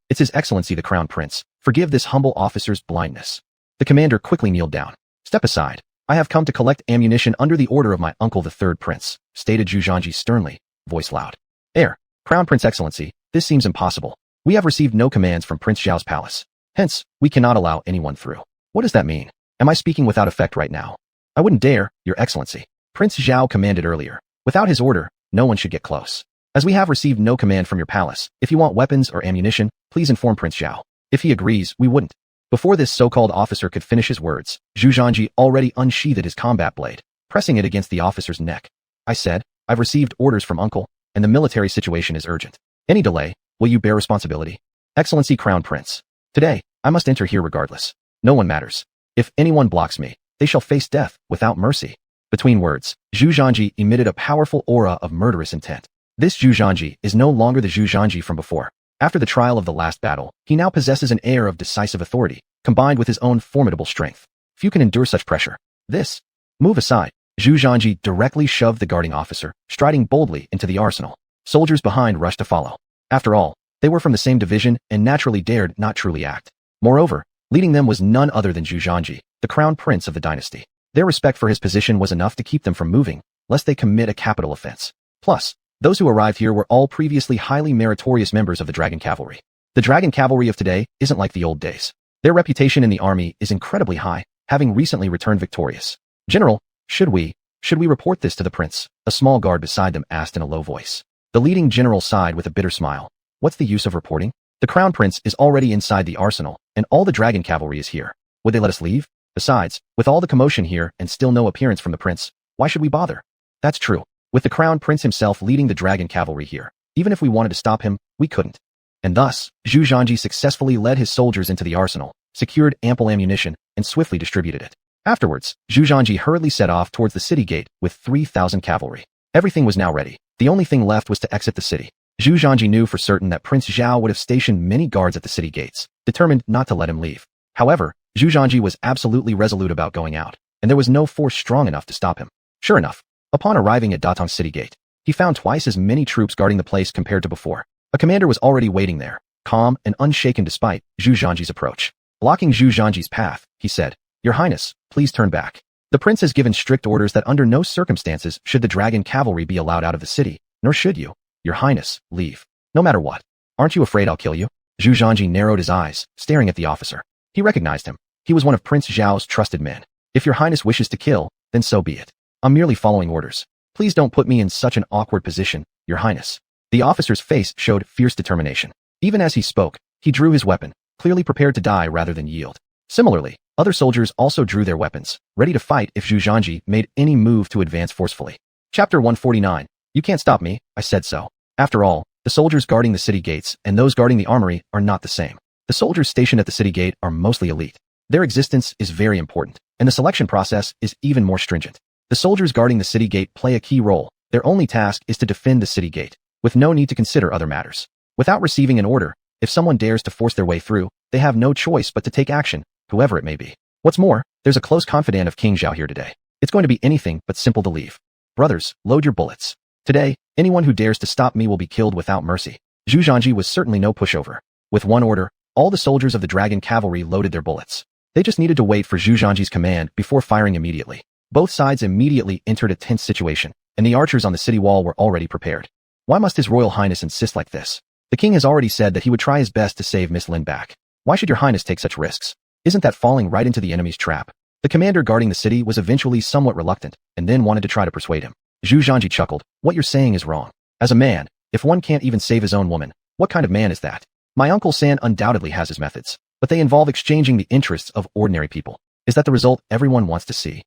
It's His Excellency the Crown Prince. Forgive this humble officer's blindness. The commander quickly kneeled down. Step aside. I have come to collect ammunition under the order of my uncle the third prince, stated Zhu Zhanji sternly, voice loud. Crown Prince Excellency, this seems impossible. We have received no commands from Prince Zhao's palace. Hence, we cannot allow anyone through. What does that mean? Am I speaking without effect right now? I wouldn't dare, Your Excellency. Prince Zhao commanded earlier. Without his order, no one should get close. As we have received no command from your palace, if you want weapons or ammunition, please inform Prince Zhao. If he agrees, we wouldn't. Before this so-called officer could finish his words, Zhu Zhanji already unsheathed his combat blade, pressing it against the officer's neck. I said, I've received orders from uncle, and the military situation is urgent. Any delay, will you bear responsibility? Excellency Crown Prince. Today, I must enter here regardless. No one matters. If anyone blocks me, they shall face death without mercy. Between words, Zhu Zhanji emitted a powerful aura of murderous intent. This Zhu Zhanji is no longer the Zhu Zhanji from before. After the trial of the last battle, he now possesses an air of decisive authority, combined with his own formidable strength. Few can endure such pressure. Move aside. Zhu Zhanji directly shoved the guarding officer, striding boldly into the arsenal. Soldiers behind rushed to follow. After all, they were from the same division and naturally dared not truly act. Moreover, leading them was none other than Zhu Zhanji, the crown prince of the dynasty. Their respect for his position was enough to keep them from moving, lest they commit a capital offense. Plus, those who arrived here were all previously highly meritorious members of the Dragon Cavalry. The Dragon Cavalry of today isn't like the old days. Their reputation in the army is incredibly high, having recently returned victorious. General, should we report this to the prince? A small guard beside them asked in a low voice. The leading general sighed with a bitter smile. What's the use of reporting? The crown prince is already inside the arsenal, and all the Dragon Cavalry is here. Would they let us leave? Besides, with all the commotion here and still no appearance from the prince, why should we bother? That's true. With the crown prince himself leading the Dragon Cavalry here, even if we wanted to stop him, we couldn't. And thus, Zhu Zhanji successfully led his soldiers into the arsenal, secured ample ammunition, and swiftly distributed it. Afterwards, Zhu Zhanji hurriedly set off towards the city gate with 3,000 cavalry. Everything was now ready. The only thing left was to exit the city. Zhu Zhanji knew for certain that Prince Zhao would have stationed many guards at the city gates, determined not to let him leave. However, Zhu Zhanji was absolutely resolute about going out, and there was no force strong enough to stop him. Sure enough, upon arriving at Datong City Gate, he found twice as many troops guarding the place compared to before. A commander was already waiting there, calm and unshaken despite Zhu Zhanji's approach. Blocking Zhu Zhanji's path, he said, "Your Highness, please turn back. The prince has given strict orders that under no circumstances should the dragon cavalry be allowed out of the city, nor should you, Your Highness, leave. No matter what. Aren't you afraid I'll kill you?" Zhu Zhanji narrowed his eyes, staring at the officer. He recognized him. He was one of Prince Zhao's trusted men. "If Your Highness wishes to kill, then so be it. I'm merely following orders. Please don't put me in such an awkward position, Your Highness." The officer's face showed fierce determination. Even as he spoke, he drew his weapon, clearly prepared to die rather than yield. Similarly, other soldiers also drew their weapons, ready to fight if Zhu Zhanji made any move to advance forcefully. Chapter 149. You can't stop me, I said so. After all, the soldiers guarding the city gates and those guarding the armory are not the same. The soldiers stationed at the city gate are mostly elite. Their existence is very important, and the selection process is even more stringent. The soldiers guarding the city gate play a key role. Their only task is to defend the city gate, with no need to consider other matters. Without receiving an order, if someone dares to force their way through, they have no choice but to take action, whoever it may be. What's more, there's a close confidant of King Zhao here today. It's going to be anything but simple to leave. Brothers, load your bullets. Today, anyone who dares to stop me will be killed without mercy. Zhu Zhanji was certainly no pushover. With one order, all the soldiers of the dragon cavalry loaded their bullets. They just needed to wait for Zhu Zhanji's command before firing immediately. Both sides immediately entered a tense situation, and the archers on the city wall were already prepared. Why must His Royal Highness insist like this? The king has already said that he would try his best to save Miss Lin back. Why should Your Highness take such risks? Isn't that falling right into the enemy's trap? The commander guarding the city was eventually somewhat reluctant, and then wanted to try to persuade him. Zhu Zhanji chuckled. What you're saying is wrong. As a man, if one can't even save his own woman, what kind of man is that? My Uncle San undoubtedly has his methods, but they involve exchanging the interests of ordinary people. Is that the result everyone wants to see?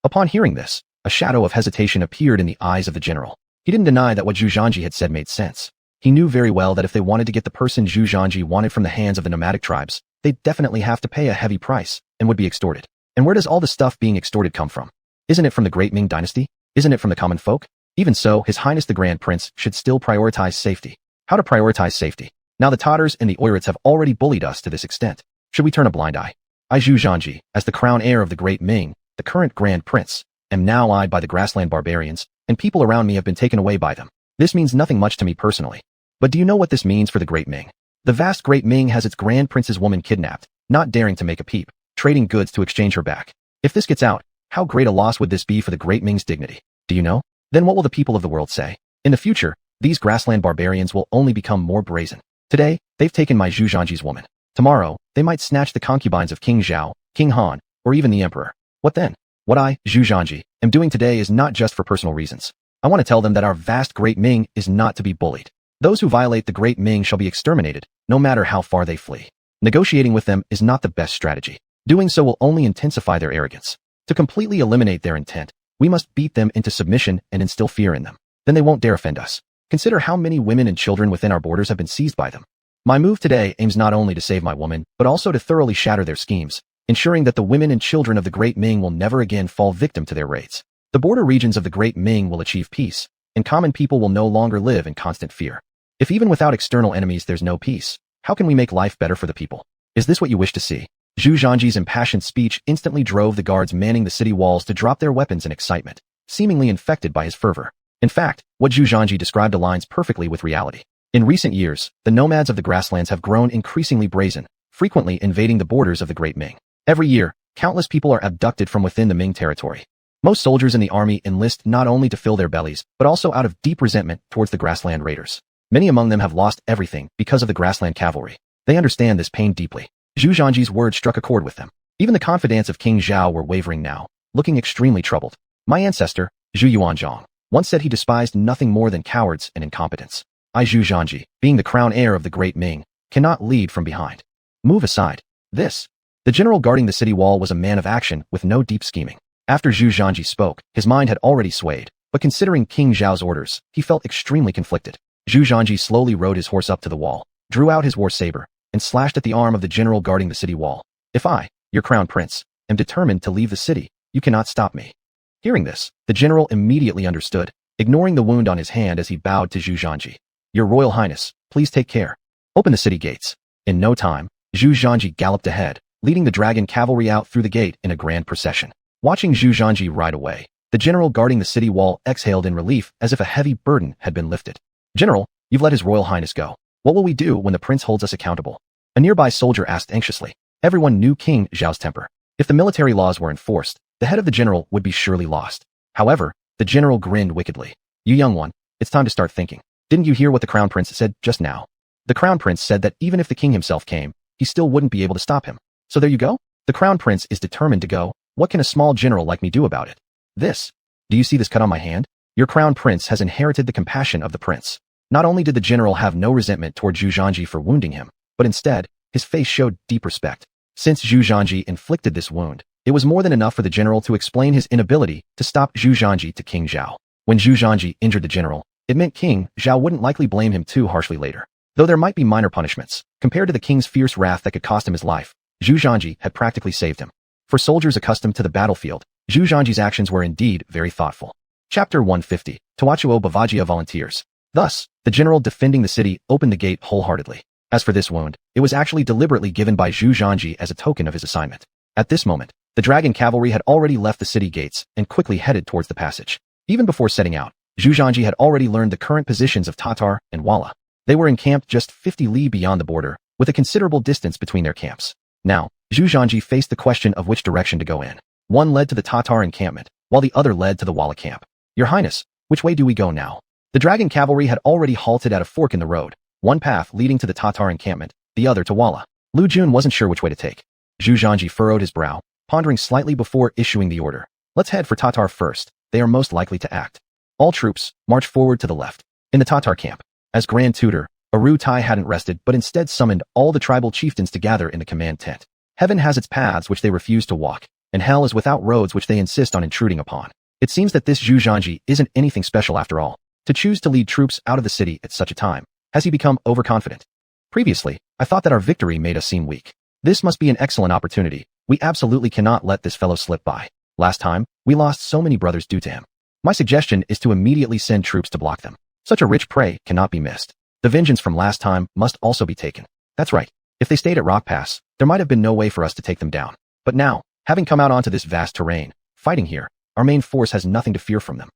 Upon hearing this, a shadow of hesitation appeared in the eyes of the general. He didn't deny that what Zhu Zhanji had said made sense. He knew very well that if they wanted to get the person Zhu Zhanji wanted from the hands of the nomadic tribes, they'd definitely have to pay a heavy price and would be extorted. And where does all the stuff being extorted come from? Isn't it from the great Ming Dynasty? Isn't it from the common folk? Even so, His Highness the Grand Prince should still prioritize safety. How to prioritize safety? Now the Tatars and the Oirats have already bullied us to this extent. Should we turn a blind eye? I, Zhu Zhanji, as the crown heir of the great Ming, the current Grand Prince, am now eyed by the grassland barbarians, and people around me have been taken away by them. This means nothing much to me personally. But do you know what this means for the great Ming? The vast great Ming has its Grand Prince's woman kidnapped, not daring to make a peep, trading goods to exchange her back. If this gets out, how great a loss would this be for the great Ming's dignity? Do you know? Then what will the people of the world say? In the future, these grassland barbarians will only become more brazen. Today, they've taken my Zhu Zhanji's woman. Tomorrow, they might snatch the concubines of King Zhao, King Han, or even the emperor. What then? What I, Zhu Zhanji, am doing today is not just for personal reasons. I want to tell them that our vast great Ming is not to be bullied. Those who violate the great Ming shall be exterminated, no matter how far they flee. Negotiating with them is not the best strategy. Doing so will only intensify their arrogance. To completely eliminate their intent, we must beat them into submission and instill fear in them. Then they won't dare offend us. Consider how many women and children within our borders have been seized by them. My move today aims not only to save my woman, but also to thoroughly shatter their schemes, ensuring that the women and children of the great Ming will never again fall victim to their raids. The border regions of the great Ming will achieve peace, and common people will no longer live in constant fear. If even without external enemies there's no peace, how can we make life better for the people? Is this what you wish to see? Zhu Zhanji's impassioned speech instantly drove the guards manning the city walls to drop their weapons in excitement, seemingly infected by his fervor. In fact, what Zhu Zhanji described aligns perfectly with reality. In recent years, the nomads of the grasslands have grown increasingly brazen, frequently invading the borders of the great Ming. Every year, countless people are abducted from within the Ming territory. Most soldiers in the army enlist not only to fill their bellies, but also out of deep resentment towards the grassland raiders. Many among them have lost everything because of the grassland cavalry. They understand this pain deeply. Zhu Zhanji's words struck a chord with them. Even the confidants of King Zhao were wavering now, looking extremely troubled. My ancestor, Zhu Yuanzhang, once said he despised nothing more than cowards and incompetence. I, Zhu Zhanji, being the crown heir of the great Ming, cannot lead from behind. Move aside. The general guarding the city wall was a man of action with no deep scheming. After Zhu Zhanji spoke, his mind had already swayed, but considering King Zhao's orders, he felt extremely conflicted. Zhu Zhanji slowly rode his horse up to the wall, drew out his war saber, and slashed at the arm of the general guarding the city wall. If I, your crown prince, am determined to leave the city, you cannot stop me. Hearing this, the general immediately understood, ignoring the wound on his hand as he bowed to Zhu Zhanji. Your Royal Highness, please take care. Open the city gates. In no time, Zhu Zhanji galloped ahead, leading the dragon cavalry out through the gate in a grand procession. Watching Zhu Zhanji ride away, the general guarding the city wall exhaled in relief as if a heavy burden had been lifted. General, you've let His Royal Highness go. What will we do when the prince holds us accountable? A nearby soldier asked anxiously. Everyone knew King Zhao's temper. If the military laws were enforced, the head of the general would be surely lost. However, the general grinned wickedly. You young one, it's time to start thinking. Didn't you hear what the crown prince said just now? The crown prince said that even if the king himself came, he still wouldn't be able to stop him. So there you go. The crown prince is determined to go. What can a small general like me do about it? This. Do you see this cut on my hand? Your crown prince has inherited the compassion of the prince. Not only did the general have no resentment toward Zhu Zhanji for wounding him, but instead, his face showed deep respect. Since Zhu Zhanji inflicted this wound, it was more than enough for the general to explain his inability to stop Zhu Zhanji to King Zhao. When Zhu Zhanji injured the general, it meant King Zhao wouldn't likely blame him too harshly later. Though there might be minor punishments, compared to the king's fierce wrath that could cost him his life, Zhu Zhanji had practically saved him. For soldiers accustomed to the battlefield, Zhu Zhanji's actions were indeed very thoughtful. Chapter 150, Tawachuo Bavagia volunteers. Thus, the general defending the city opened the gate wholeheartedly. As for this wound, it was actually deliberately given by Zhu Zhanji as a token of his assignment. At this moment, the dragon cavalry had already left the city gates and quickly headed towards the passage. Even before setting out, Zhu Zhanji had already learned the current positions of Tatar and Wala. They were encamped just 50 li beyond the border, with a considerable distance between their camps. Now, Zhu Zhanji faced the question of which direction to go in. One led to the Tatar encampment, while the other led to the Wala camp. Your Highness, which way do we go now? The dragon cavalry had already halted at a fork in the road, one path leading to the Tatar encampment, the other to Wala. Lu Jun wasn't sure which way to take. Zhu Zhanji furrowed his brow, pondering slightly before issuing the order. Let's head for Tatar first. They are most likely to act. All troops, march forward to the left. In the Tatar camp, as Grand Tutor, Aru Tai hadn't rested but instead summoned all the tribal chieftains to gather in the command tent. Heaven has its paths which they refuse to walk, and hell is without roads which they insist on intruding upon. It seems that this Zhu Zhanji isn't anything special after all. To choose to lead troops out of the city at such a time, has he become overconfident? Previously, I thought that our victory made us seem weak. This must be an excellent opportunity. We absolutely cannot let this fellow slip by. Last time, we lost so many brothers due to him. My suggestion is to immediately send troops to block them. Such a rich prey cannot be missed. The vengeance from last time must also be taken. That's right. If they stayed at Rock Pass, there might have been no way for us to take them down. But now, having come out onto this vast terrain, fighting here, our main force has nothing to fear from them.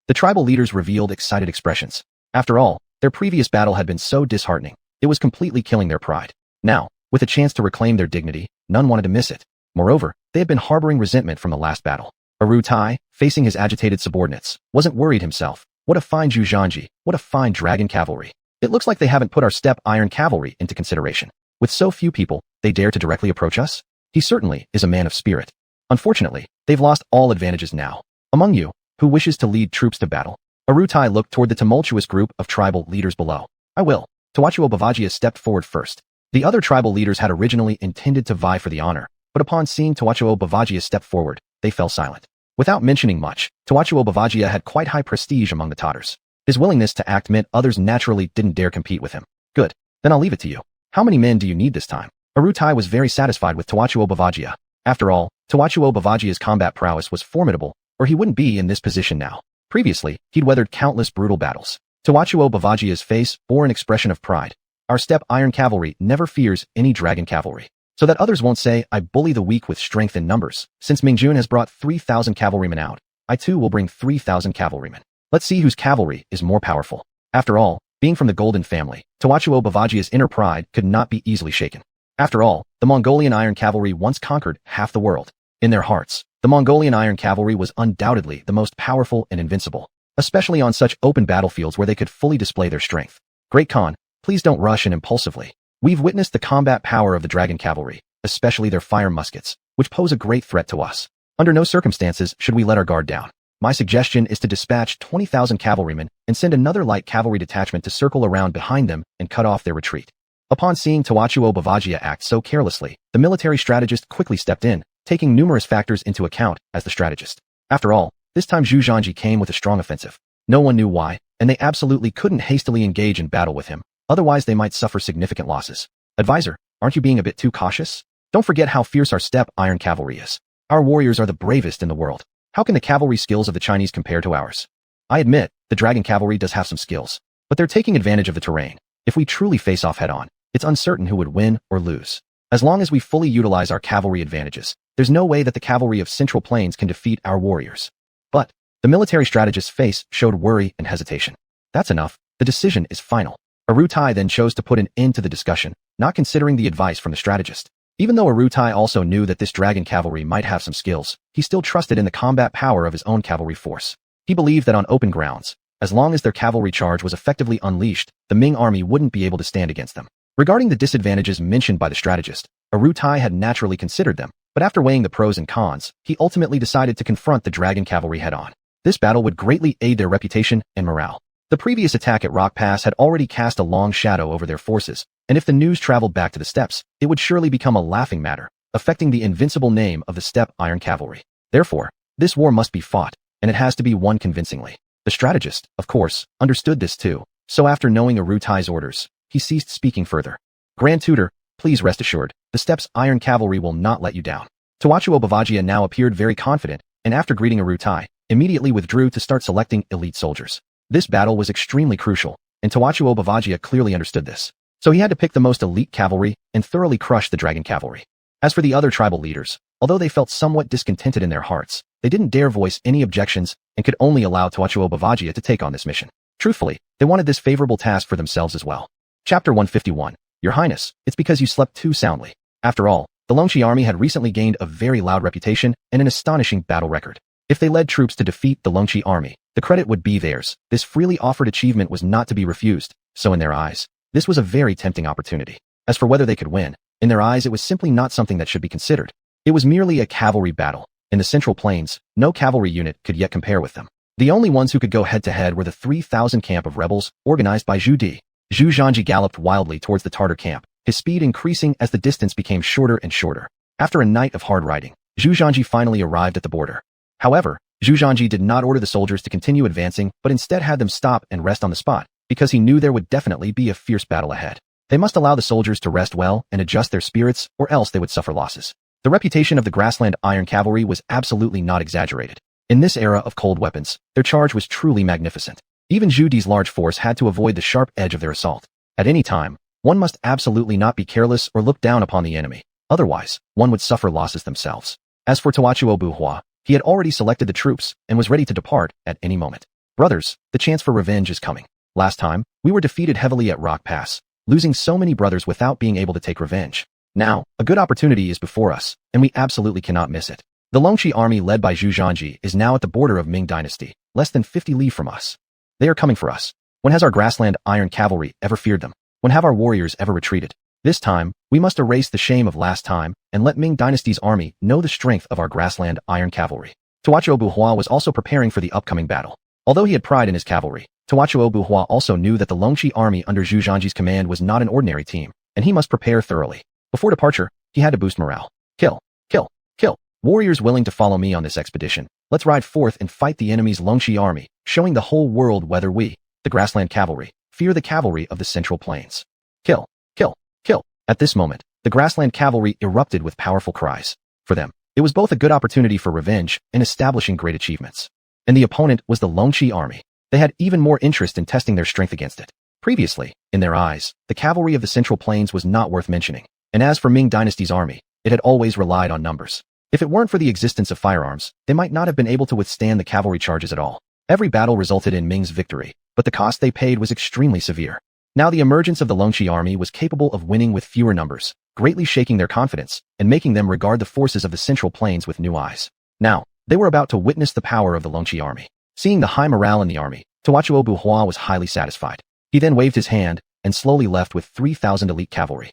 The tribal leaders revealed excited expressions. After all, their previous battle had been so disheartening, it was completely killing their pride. Now, with a chance to reclaim their dignity, none wanted to miss it. Moreover, they had been harboring resentment from the last battle. Aru Tai, facing his agitated subordinates, wasn't worried himself. What a fine Zhu Zhanji, what a fine dragon cavalry. It looks like they haven't put our steppe iron cavalry into consideration. With so few people, they dare to directly approach us? He certainly is a man of spirit. Unfortunately, they've lost all advantages now. Among you, who wishes to lead troops to battle? Aru Tai looked toward the tumultuous group of tribal leaders below. I will. Tawachuo Bavagia stepped forward first. The other tribal leaders had originally intended to vie for the honor, but upon seeing Tawachuo Bavagia step forward, they fell silent. Without mentioning much, Tawachuo Bavagia had quite high prestige among the Tatars. His willingness to act meant others naturally didn't dare compete with him. Good. Then I'll leave it to you. How many men do you need this time? Aru Tai was very satisfied with Tawachuo Bavagia. After all, Tawachuo Bavagia's combat prowess was formidable, or he wouldn't be in this position now. Previously, he'd weathered countless brutal battles. Tawachuo Bavagia's face bore an expression of pride. Our steppe iron cavalry never fears any dragon cavalry. So that others won't say I bully the weak with strength in numbers. Since Ming Jun has brought 3,000 cavalrymen out, I too will bring 3,000 cavalrymen. Let's see whose cavalry is more powerful. After all, being from the Golden family, Tawachuo Bavagia's inner pride could not be easily shaken. After all, the Mongolian Iron Cavalry once conquered half the world. In their hearts, the Mongolian Iron Cavalry was undoubtedly the most powerful and invincible, especially on such open battlefields where they could fully display their strength. Great Khan, please don't rush in impulsively. We've witnessed the combat power of the Dragon Cavalry, especially their fire muskets, which pose a great threat to us. Under no circumstances should we let our guard down. My suggestion is to dispatch 20,000 cavalrymen and send another light cavalry detachment to circle around behind them and cut off their retreat. Upon seeing Tawachuo Bavagia act so carelessly, the military strategist quickly stepped in, taking numerous factors into account as the strategist. After all, this time Zhu Zhanji came with a strong offensive. No one knew why, and they absolutely couldn't hastily engage in battle with him, otherwise they might suffer significant losses. Advisor, aren't you being a bit too cautious? Don't forget how fierce our steppe iron cavalry is. Our warriors are the bravest in the world. How can the cavalry skills of the Chinese compare to ours? I admit, the dragon cavalry does have some skills, but they're taking advantage of the terrain. If we truly face off head-on, it's uncertain who would win or lose. As long as we fully utilize our cavalry advantages, there's no way that the cavalry of Central Plains can defeat our warriors. But, the military strategist's face showed worry and hesitation. That's enough. The decision is final. Tai then chose to put an end to the discussion, not considering the advice from the strategist. Even though Tai also knew that this dragon cavalry might have some skills, he still trusted in the combat power of his own cavalry force. He believed that on open grounds, as long as their cavalry charge was effectively unleashed, the Ming army wouldn't be able to stand against them. Regarding the disadvantages mentioned by the strategist, Tai had naturally considered them, but after weighing the pros and cons, he ultimately decided to confront the dragon cavalry head-on. This battle would greatly aid their reputation and morale. The previous attack at Rock Pass had already cast a long shadow over their forces, and if the news traveled back to the steppes, it would surely become a laughing matter, affecting the invincible name of the steppe Iron Cavalry. Therefore, this war must be fought, and it has to be won convincingly. The strategist, of course, understood this too, so after knowing Tai's orders, he ceased speaking further. Grand Tutor, please rest assured, the steppes Iron Cavalry will not let you down. Bavagia now appeared very confident, and after greeting Tai, immediately withdrew to start selecting elite soldiers. This battle was extremely crucial, and Bavagia clearly understood this. So he had to pick the most elite cavalry and thoroughly crush the dragon cavalry. As for the other tribal leaders, although they felt somewhat discontented in their hearts, they didn't dare voice any objections and could only allow Bavagia to take on this mission. Truthfully, they wanted this favorable task for themselves as well. Chapter 151. Your Highness, it's because you slept too soundly. After all, the Longxi army had recently gained a very loud reputation and an astonishing battle record. If they led troops to defeat the Longxi army, the credit would be theirs. This freely offered achievement was not to be refused, so in their eyes, this was a very tempting opportunity. As for whether they could win, in their eyes it was simply not something that should be considered. It was merely a cavalry battle. In the Central Plains, no cavalry unit could yet compare with them. The only ones who could go head-to-head were the 3,000 camp of rebels, organized by Zhu Di. Zhu Zhanji galloped wildly towards the Tartar camp, his speed increasing as the distance became shorter and shorter. After a night of hard riding, Zhu Zhanji finally arrived at the border. However, Zhu Zhanji did not order the soldiers to continue advancing, but instead had them stop and rest on the spot, because he knew there would definitely be a fierce battle ahead. They must allow the soldiers to rest well and adjust their spirits, or else they would suffer losses. The reputation of the grassland Iron Cavalry was absolutely not exaggerated. In this era of cold weapons, their charge was truly magnificent. Even Zhu Di's large force had to avoid the sharp edge of their assault. At any time, one must absolutely not be careless or look down upon the enemy. Otherwise, one would suffer losses themselves. As for Tuachuo Buhua, he had already selected the troops and was ready to depart at any moment. Brothers, the chance for revenge is coming. Last time, we were defeated heavily at Rock Pass, losing so many brothers without being able to take revenge. Now, a good opportunity is before us, and we absolutely cannot miss it. The Longxi army led by Zhu Zhanji is now at the border of Ming Dynasty, less than 50 li from us. They are coming for us. When has our grassland Iron Cavalry ever feared them? When have our warriors ever retreated? This time, we must erase the shame of last time and let Ming Dynasty's army know the strength of our grassland Iron Cavalry. Tuachuo Buhua was also preparing for the upcoming battle. Although he had pride in his cavalry, Tuachuo Buhua also knew that the Longxi army under Zhu Zhanji's command was not an ordinary team, and he must prepare thoroughly. Before departure, he had to boost morale. Kill, kill, kill. Warriors willing to follow me on this expedition, let's ride forth and fight the enemy's Longxi army, showing the whole world whether we, the grassland cavalry, fear the cavalry of the Central Plains. Kill, kill, kill. At this moment, the grassland cavalry erupted with powerful cries. For them, it was both a good opportunity for revenge and establishing great achievements. And the opponent was the Longxi army. They had even more interest in testing their strength against it. Previously, in their eyes, the cavalry of the Central Plains was not worth mentioning. And as for Ming Dynasty's army, it had always relied on numbers. If it weren't for the existence of firearms, they might not have been able to withstand the cavalry charges at all. Every battle resulted in Ming's victory, but the cost they paid was extremely severe. Now the emergence of the Longxi army was capable of winning with fewer numbers, greatly shaking their confidence and making them regard the forces of the Central Plains with new eyes. Now, they were about to witness the power of the Longxi army. Seeing the high morale in the army, Tuachuo Buhua was highly satisfied. He then waved his hand and slowly left with 3,000 elite cavalry.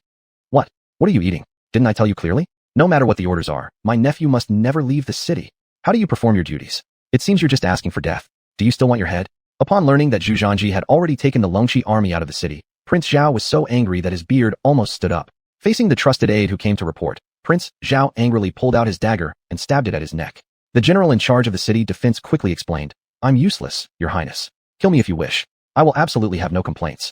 What are you eating? Didn't I tell you clearly? No matter what the orders are, my nephew must never leave the city. How do you perform your duties? It seems you're just asking for death. Do you still want your head? Upon learning that Zhu Zhanji had already taken the Longxi army out of the city, Prince Zhao was so angry that his beard almost stood up. Facing the trusted aide who came to report, Prince Zhao angrily pulled out his dagger and stabbed it at his neck. The general in charge of the city defense quickly explained, I'm useless, Your Highness. Kill me if you wish. I will absolutely have no complaints.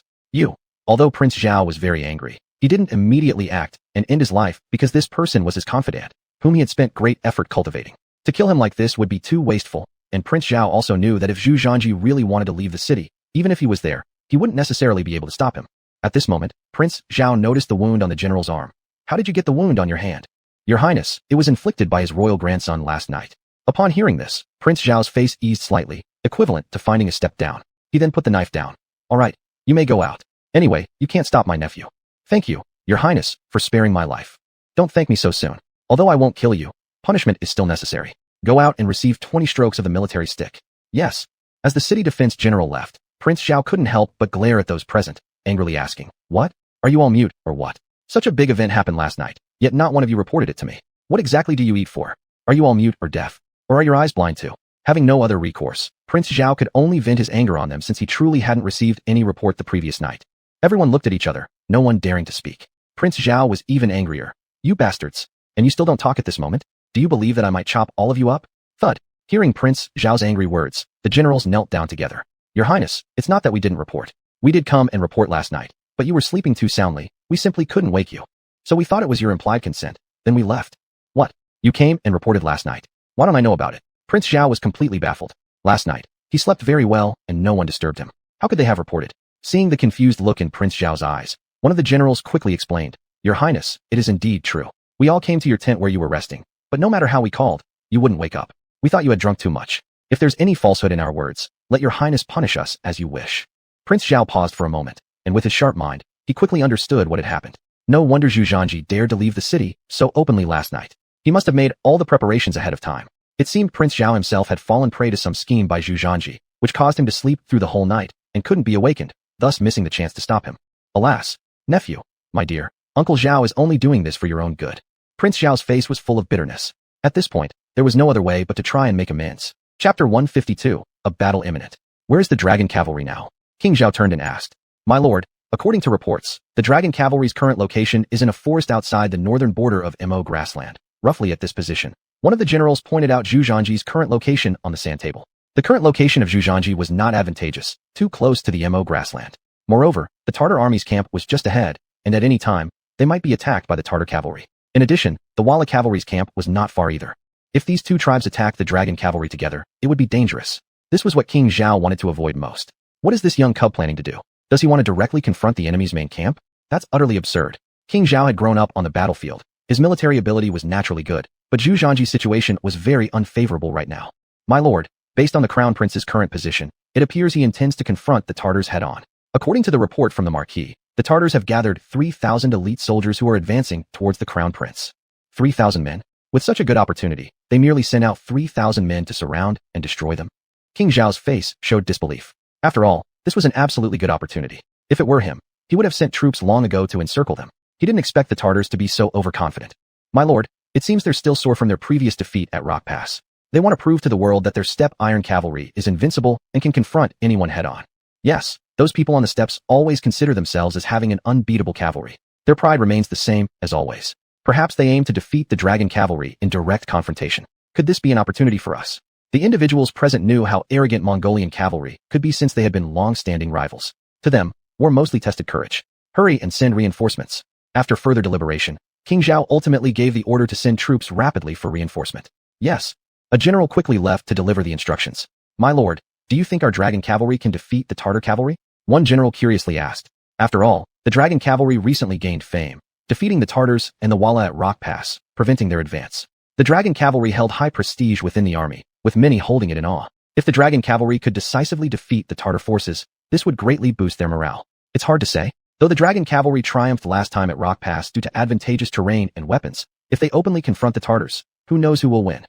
Although Prince Zhao was very angry, he didn't immediately act and end his life because this person was his confidant, whom he had spent great effort cultivating. To kill him like this would be too wasteful, and Prince Zhao also knew that if Zhu Zhanji really wanted to leave the city, even if he was there, he wouldn't necessarily be able to stop him. At this moment, Prince Zhao noticed the wound on the general's arm. How did you get the wound on your hand? Your Highness, it was inflicted by his royal grandson last night. Upon hearing this, Prince Zhao's face eased slightly, equivalent to finding a step down. He then put the knife down. All right, you may go out. Anyway, you can't stop my nephew. Thank you, Your Highness, for sparing my life. Don't thank me so soon. Although I won't kill you, punishment is still necessary. Go out and receive 20 strokes of the military stick. Yes. As the city defense general left, Prince Zhao couldn't help but glare at those present, angrily asking, "What? Are you all mute, or what? Such a big event happened last night, yet not one of you reported it to me. What exactly do you eat for? Are you all mute or deaf? Or are your eyes blind too?" Having no other recourse, Prince Zhao could only vent his anger on them since he truly hadn't received any report the previous night. Everyone looked at each other, no one daring to speak. Prince Zhao was even angrier. "You bastards! And you still don't talk at this moment? Do you believe that I might chop all of you up?" Thud. Hearing Prince Zhao's angry words, the generals knelt down together. "Your Highness, it's not that we didn't report. We did come and report last night, but you were sleeping too soundly, we simply couldn't wake you. So we thought it was your implied consent, then we left." "What? You came and reported last night? Why don't I know about it?" Prince Zhao was completely baffled. Last night, he slept very well and no one disturbed him. How could they have reported? Seeing the confused look in Prince Zhao's eyes, one of the generals quickly explained, "Your Highness, it is indeed true. We all came to your tent where you were resting, but no matter how we called, you wouldn't wake up. We thought you had drunk too much. If there's any falsehood in our words, let your Highness punish us as you wish." Prince Zhao paused for a moment, and with his sharp mind, he quickly understood what had happened. No wonder Zhu Zhanji dared to leave the city so openly last night. He must have made all the preparations ahead of time. It seemed Prince Zhao himself had fallen prey to some scheme by Zhu Zhanji, which caused him to sleep through the whole night, and couldn't be awakened, thus missing the chance to stop him. Alas, nephew, my dear, Uncle Zhao is only doing this for your own good. Prince Zhao's face was full of bitterness. At this point, there was no other way but to try and make amends. Chapter 152, A Battle Imminent. Where's the dragon cavalry now? King Zhao turned and asked. "My lord, according to reports, the dragon cavalry's current location is in a forest outside the northern border of Mo grassland, roughly at this position." One of the generals pointed out Zhu Zhanji's current location on the sand table. The current location of Zhu Zhanji was not advantageous, too close to the Mo grassland. Moreover, the Tartar army's camp was just ahead, and at any time, they might be attacked by the Tartar cavalry. In addition, the Wala cavalry's camp was not far either. If these two tribes attacked the dragon cavalry together, it would be dangerous. This was what King Zhao wanted to avoid most. What is this young cub planning to do? Does he want to directly confront the enemy's main camp? That's utterly absurd. King Zhao had grown up on the battlefield. His military ability was naturally good, but Zhu Zhanji's situation was very unfavorable right now. "My lord, based on the Crown Prince's current position, it appears he intends to confront the Tartars head-on. According to the report from the Marquis, the Tartars have gathered 3,000 elite soldiers who are advancing towards the Crown Prince. 3,000 men? With such a good opportunity, they merely sent out 3,000 men to surround and destroy them?" King Zhao's face showed disbelief. After all, this was an absolutely good opportunity. If it were him, he would have sent troops long ago to encircle them. He didn't expect the Tartars to be so overconfident. "My lord, it seems they're still sore from their previous defeat at Rock Pass. They want to prove to the world that their steppe iron cavalry is invincible and can confront anyone head-on. Yes, those people on the steppes always consider themselves as having an unbeatable cavalry. Their pride remains the same as always. Perhaps they aim to defeat the dragon cavalry in direct confrontation. Could this be an opportunity for us?" The individuals present knew how arrogant Mongolian cavalry could be since they had been long-standing rivals. To them, war mostly tested courage. Hurry and send reinforcements. After further deliberation, King Zhao ultimately gave the order to send troops rapidly for reinforcement. Yes. A general quickly left to deliver the instructions. "My lord, do you think our dragon cavalry can defeat the Tartar cavalry?" One general curiously asked. After all, the dragon cavalry recently gained fame, defeating the Tartars and the Wala at Rock Pass, preventing their advance. The dragon cavalry held high prestige within the army, with many holding it in awe. If the dragon cavalry could decisively defeat the Tartar forces, this would greatly boost their morale. It's hard to say. Though the dragon cavalry triumphed last time at Rock Pass due to advantageous terrain and weapons, if they openly confront the Tartars, who knows who will win?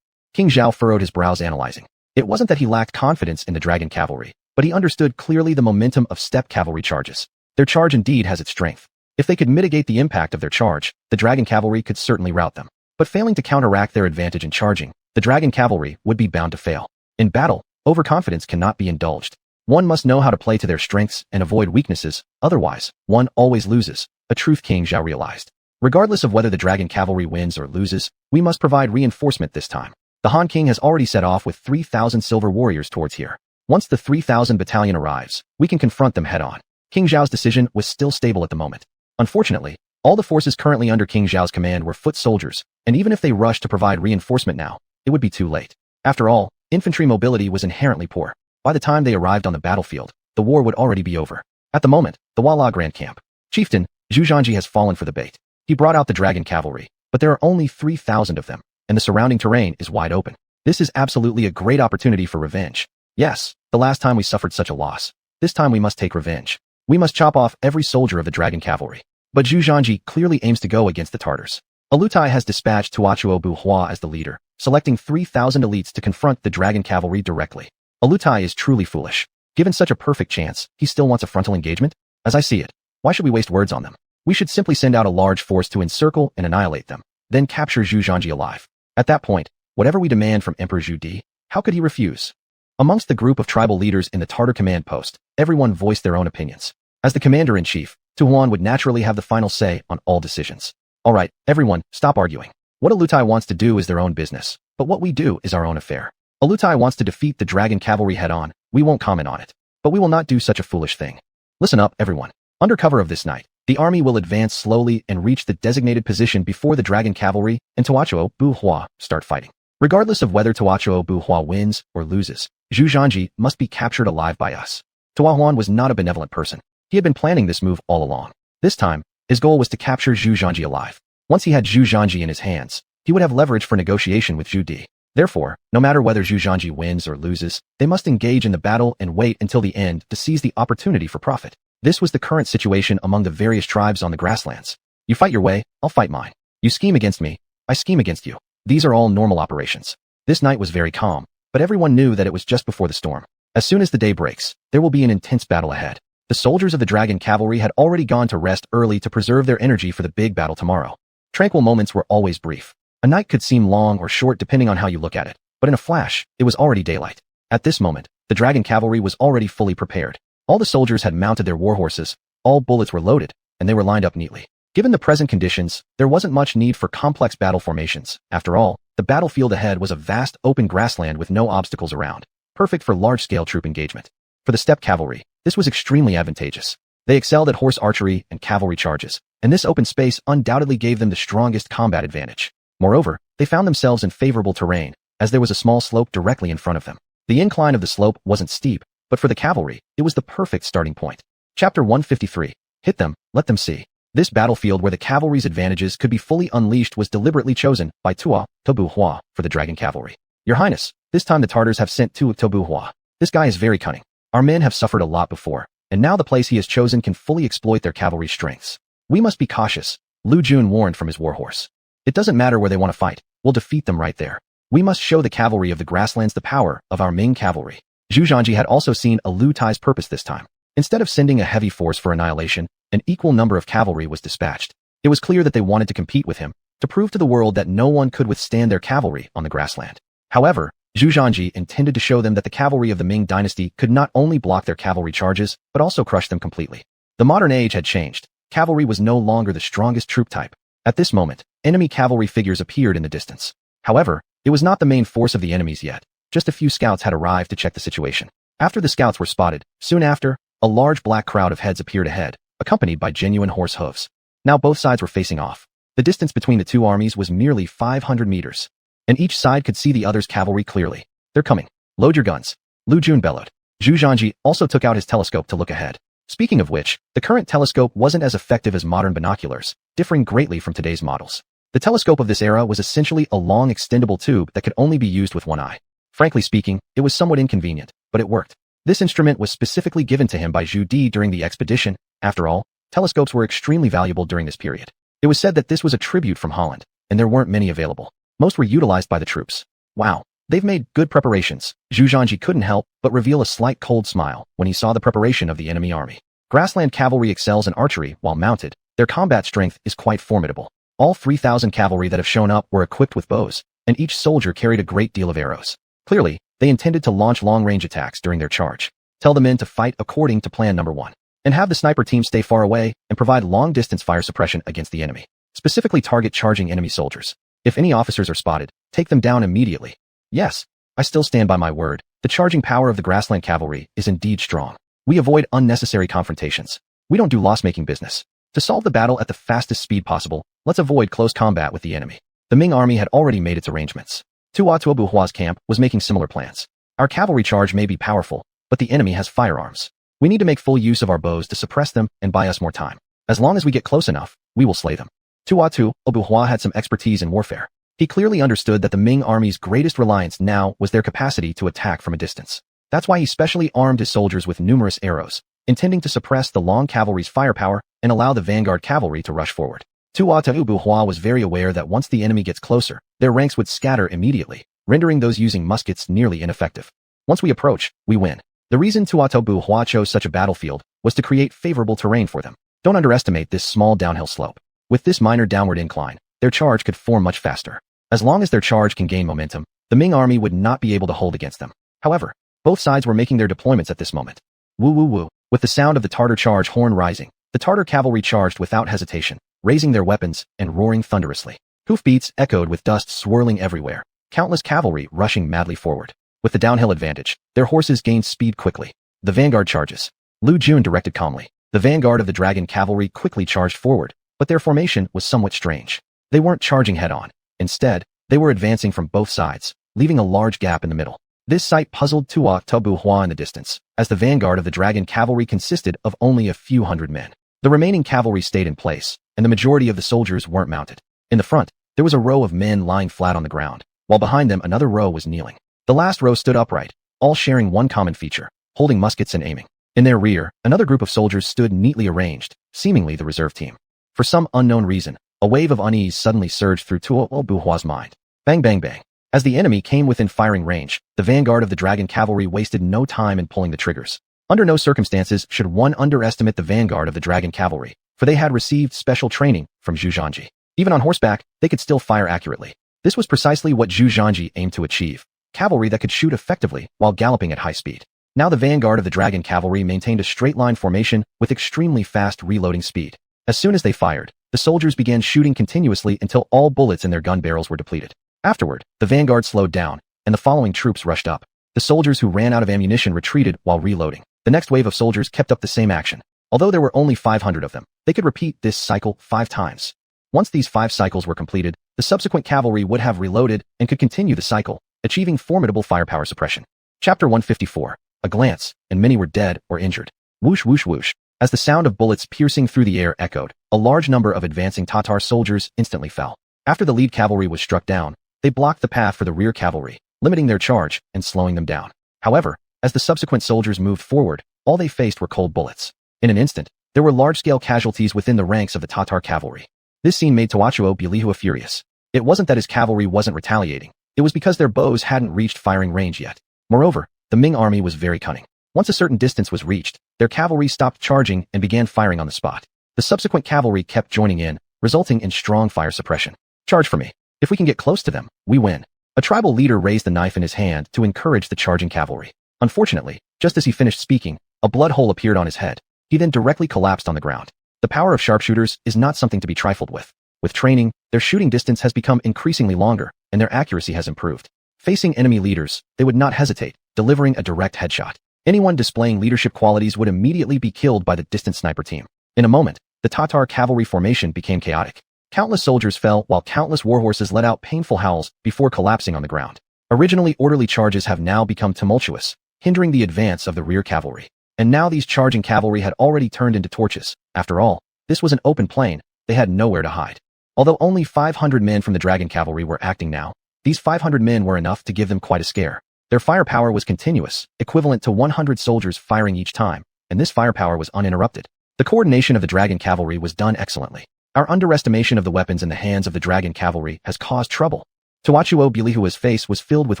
King Zhao furrowed his brows analyzing. It wasn't that he lacked confidence in the dragon cavalry, but he understood clearly the momentum of steppe cavalry charges. Their charge indeed has its strength. If they could mitigate the impact of their charge, the dragon cavalry could certainly rout them. But failing to counteract their advantage in charging, the dragon cavalry would be bound to fail. In battle, overconfidence cannot be indulged. One must know how to play to their strengths and avoid weaknesses, otherwise, one always loses, a truth King Zhao realized. Regardless of whether the dragon cavalry wins or loses, we must provide reinforcement this time. The Han King has already set off with 3,000 silver warriors towards here. Once the 3,000 battalion arrives, we can confront them head-on. King Zhao's decision was still stable at the moment. Unfortunately, all the forces currently under King Zhao's command were foot soldiers, and even if they rushed to provide reinforcement now, it would be too late. After all, infantry mobility was inherently poor. By the time they arrived on the battlefield, the war would already be over. At the moment, the Wala Grand Camp. Chieftain, Zhu Zhanji has fallen for the bait. He brought out the dragon cavalry, but there are only 3,000 of them, and the surrounding terrain is wide open. This is absolutely a great opportunity for revenge. Yes, the last time we suffered such a loss. This time we must take revenge. We must chop off every soldier of the dragon cavalry. But Zhu Zhanji clearly aims to go against the Tartars. Alutai has dispatched Tuachuo Buhua as the leader, selecting 3,000 elites to confront the dragon cavalry directly. Alutai is truly foolish. Given such a perfect chance, he still wants a frontal engagement? As I see it, why should we waste words on them? We should simply send out a large force to encircle and annihilate them, then capture Zhu Zhanji alive. At that point, whatever we demand from Emperor Zhu Di, how could he refuse? Amongst the group of tribal leaders in the Tartar command post, everyone voiced their own opinions. As the commander-in-chief, Xuanhuan would naturally have the final say on all decisions. Alright, everyone, stop arguing. What Alutai wants to do is their own business, but what we do is our own affair. Alutai wants to defeat the dragon cavalry head-on, we won't comment on it. But we will not do such a foolish thing. Listen up, everyone. Under cover of this night, the army will advance slowly and reach the designated position before the dragon cavalry and Tuachuo Buhua start fighting. Regardless of whether Tuachuo Buhua wins or loses, Zhu Zhanji must be captured alive by us. Xuanhuan was not a benevolent person. He had been planning this move all along. This time, his goal was to capture Zhu Zhanji alive. Once he had Zhu Zhanji in his hands, he would have leverage for negotiation with Zhu Di. Therefore, no matter whether Zhu Zhanji wins or loses, they must engage in the battle and wait until the end to seize the opportunity for profit. This was the current situation among the various tribes on the grasslands. You fight your way, I'll fight mine. You scheme against me, I scheme against you. These are all normal operations. This night was very calm, but everyone knew that it was just before the storm. As soon as the day breaks, there will be an intense battle ahead. The soldiers of the dragon cavalry had already gone to rest early to preserve their energy for the big battle tomorrow. Tranquil moments were always brief. A night could seem long or short depending on how you look at it, but in a flash, it was already daylight. At this moment, the dragon cavalry was already fully prepared. All the soldiers had mounted their war horses, all bullets were loaded, and they were lined up neatly. Given the present conditions, there wasn't much need for complex battle formations. After all, the battlefield ahead was a vast open grassland with no obstacles around, perfect for large-scale troop engagement. For the steppe cavalry, this was extremely advantageous. They excelled at horse archery and cavalry charges, and this open space undoubtedly gave them the strongest combat advantage. Moreover, they found themselves in favorable terrain, as there was a small slope directly in front of them. The incline of the slope wasn't steep, but for the cavalry, it was the perfect starting point. Chapter 153. Hit them, let them see. This battlefield where the cavalry's advantages could be fully unleashed was deliberately chosen by Tuachuo Buhua for the dragon cavalry. Your Highness, this time the Tartars have sent Tuachuo Buhua. This guy is very cunning. Our men have suffered a lot before, and now the place he has chosen can fully exploit their cavalry strengths. We must be cautious, Lu Jun warned from his warhorse. It doesn't matter where they want to fight, we'll defeat them right there. We must show the cavalry of the grasslands the power of our Ming cavalry. Zhu Zhanji had also seen Alutai's purpose this time. Instead of sending a heavy force for annihilation, an equal number of cavalry was dispatched. It was clear that they wanted to compete with him, to prove to the world that no one could withstand their cavalry on the grassland. However, Zhu Zhanji intended to show them that the cavalry of the Ming Dynasty could not only block their cavalry charges, but also crush them completely. The modern age had changed. Cavalry was no longer the strongest troop type. At this moment, enemy cavalry figures appeared in the distance. However, it was not the main force of the enemies yet. Just a few scouts had arrived to check the situation. After the scouts were spotted, soon after, a large black crowd of heads appeared ahead, accompanied by genuine horse hooves. Now both sides were facing off. The distance between the two armies was merely 500 meters, and each side could see the other's cavalry clearly. They're coming. Load your guns. Lu Jun bellowed. Zhu Zhanji also took out his telescope to look ahead. Speaking of which, the current telescope wasn't as effective as modern binoculars, differing greatly from today's models. The telescope of this era was essentially a long extendable tube that could only be used with one eye. Frankly speaking, it was somewhat inconvenient, but it worked. This instrument was specifically given to him by Zhu Di during the expedition. After all, telescopes were extremely valuable during this period. It was said that this was a tribute from Holland, and there weren't many available. Most were utilized by the troops. Wow, they've made good preparations. Zhu Zhanji couldn't help but reveal a slight cold smile when he saw the preparation of the enemy army. Grassland cavalry excels in archery while mounted. Their combat strength is quite formidable. All 3,000 cavalry that have shown up were equipped with bows, and each soldier carried a great deal of arrows. Clearly, they intended to launch long-range attacks during their charge. Tell the men to fight according to plan number 1, and have the sniper team stay far away and provide long-distance fire suppression against the enemy. Specifically target charging enemy soldiers. If any officers are spotted, take them down immediately. Yes, I still stand by my word. The charging power of the grassland cavalry is indeed strong. We avoid unnecessary confrontations. We don't do loss-making business. To solve the battle at the fastest speed possible, let's avoid close combat with the enemy. The Ming army had already made its arrangements. Tuachuo Buhua's camp was making similar plans. Our cavalry charge may be powerful, but the enemy has firearms. We need to make full use of our bows to suppress them and buy us more time. As long as we get close enough, we will slay them. Tuachuo Buhua had some expertise in warfare. He clearly understood that the Ming army's greatest reliance now was their capacity to attack from a distance. That's why he specially armed his soldiers with numerous arrows. intending to suppress the long cavalry's firepower and allow the vanguard cavalry to rush forward. Xuanhuan was very aware that once the enemy gets closer, their ranks would scatter immediately, rendering those using muskets nearly ineffective. Once we approach, we win. The reason Xuanhuan chose such a battlefield was to create favorable terrain for them. Don't underestimate this small downhill slope. With this minor downward incline, their charge could form much faster. As long as their charge can gain momentum, the Ming army would not be able to hold against them. However, both sides were making their deployments at this moment. Woo woo woo. With the sound of the Tartar charge horn rising, the Tartar cavalry charged without hesitation, raising their weapons and roaring thunderously. Hoofbeats echoed with dust swirling everywhere, countless cavalry rushing madly forward. With the downhill advantage, their horses gained speed quickly. The vanguard charges. Lu Jun directed calmly. The vanguard of the dragon cavalry quickly charged forward, but their formation was somewhat strange. They weren't charging head-on. Instead, they were advancing from both sides, leaving a large gap in the middle. This sight puzzled Xuanhuan in the distance, as the vanguard of the dragon cavalry consisted of only a few hundred men. The remaining cavalry stayed in place, and the majority of the soldiers weren't mounted. In the front, there was a row of men lying flat on the ground, while behind them another row was kneeling. The last row stood upright, all sharing one common feature, holding muskets and aiming. In their rear, another group of soldiers stood neatly arranged, seemingly the reserve team. For some unknown reason, a wave of unease suddenly surged through Xuanhuan's mind. Bang bang bang. As the enemy came within firing range, the vanguard of the dragon cavalry wasted no time in pulling the triggers. Under no circumstances should one underestimate the vanguard of the dragon cavalry, for they had received special training from Zhu Zhanji. Even on horseback, they could still fire accurately. This was precisely what Zhu Zhanji aimed to achieve, cavalry that could shoot effectively while galloping at high speed. Now the vanguard of the dragon cavalry maintained a straight-line formation with extremely fast reloading speed. As soon as they fired, the soldiers began shooting continuously until all bullets in their gun barrels were depleted. Afterward, the vanguard slowed down, and the following troops rushed up. The soldiers who ran out of ammunition retreated while reloading. The next wave of soldiers kept up the same action. Although there were only 500 of them, they could repeat this cycle 5 times. Once these 5 cycles were completed, the subsequent cavalry would have reloaded and could continue the cycle, achieving formidable firepower suppression. Chapter 154. A glance, and many were dead or injured. Whoosh whoosh whoosh. As the sound of bullets piercing through the air echoed, a large number of advancing Tatar soldiers instantly fell. After the lead cavalry was struck down, they blocked the path for the rear cavalry, limiting their charge and slowing them down. However, as the subsequent soldiers moved forward, all they faced were cold bullets. In an instant, there were large-scale casualties within the ranks of the Tatar cavalry. This scene made Xuanhuan furious. It wasn't that his cavalry wasn't retaliating, it was because their bows hadn't reached firing range yet. Moreover, the Ming army was very cunning. Once a certain distance was reached, their cavalry stopped charging and began firing on the spot. The subsequent cavalry kept joining in, resulting in strong fire suppression. Charge for me. If we can get close to them, we win. A tribal leader raised the knife in his hand to encourage the charging cavalry. Unfortunately, just as he finished speaking, a blood hole appeared on his head. He then directly collapsed on the ground. The power of sharpshooters is not something to be trifled with. With training, their shooting distance has become increasingly longer, and their accuracy has improved. Facing enemy leaders, they would not hesitate, delivering a direct headshot. Anyone displaying leadership qualities would immediately be killed by the distant sniper team. In a moment, the Tatar cavalry formation became chaotic. Countless soldiers fell while countless warhorses let out painful howls before collapsing on the ground. Originally orderly charges have now become tumultuous, hindering the advance of the rear cavalry. And now these charging cavalry had already turned into torches. After all, this was an open plain, they had nowhere to hide. Although only 500 men from the dragon cavalry were acting now, these 500 men were enough to give them quite a scare. Their firepower was continuous, equivalent to 100 soldiers firing each time, and this firepower was uninterrupted. The coordination of the dragon cavalry was done excellently. Our underestimation of the weapons in the hands of the dragon cavalry has caused trouble. Xuanhuan's face was filled with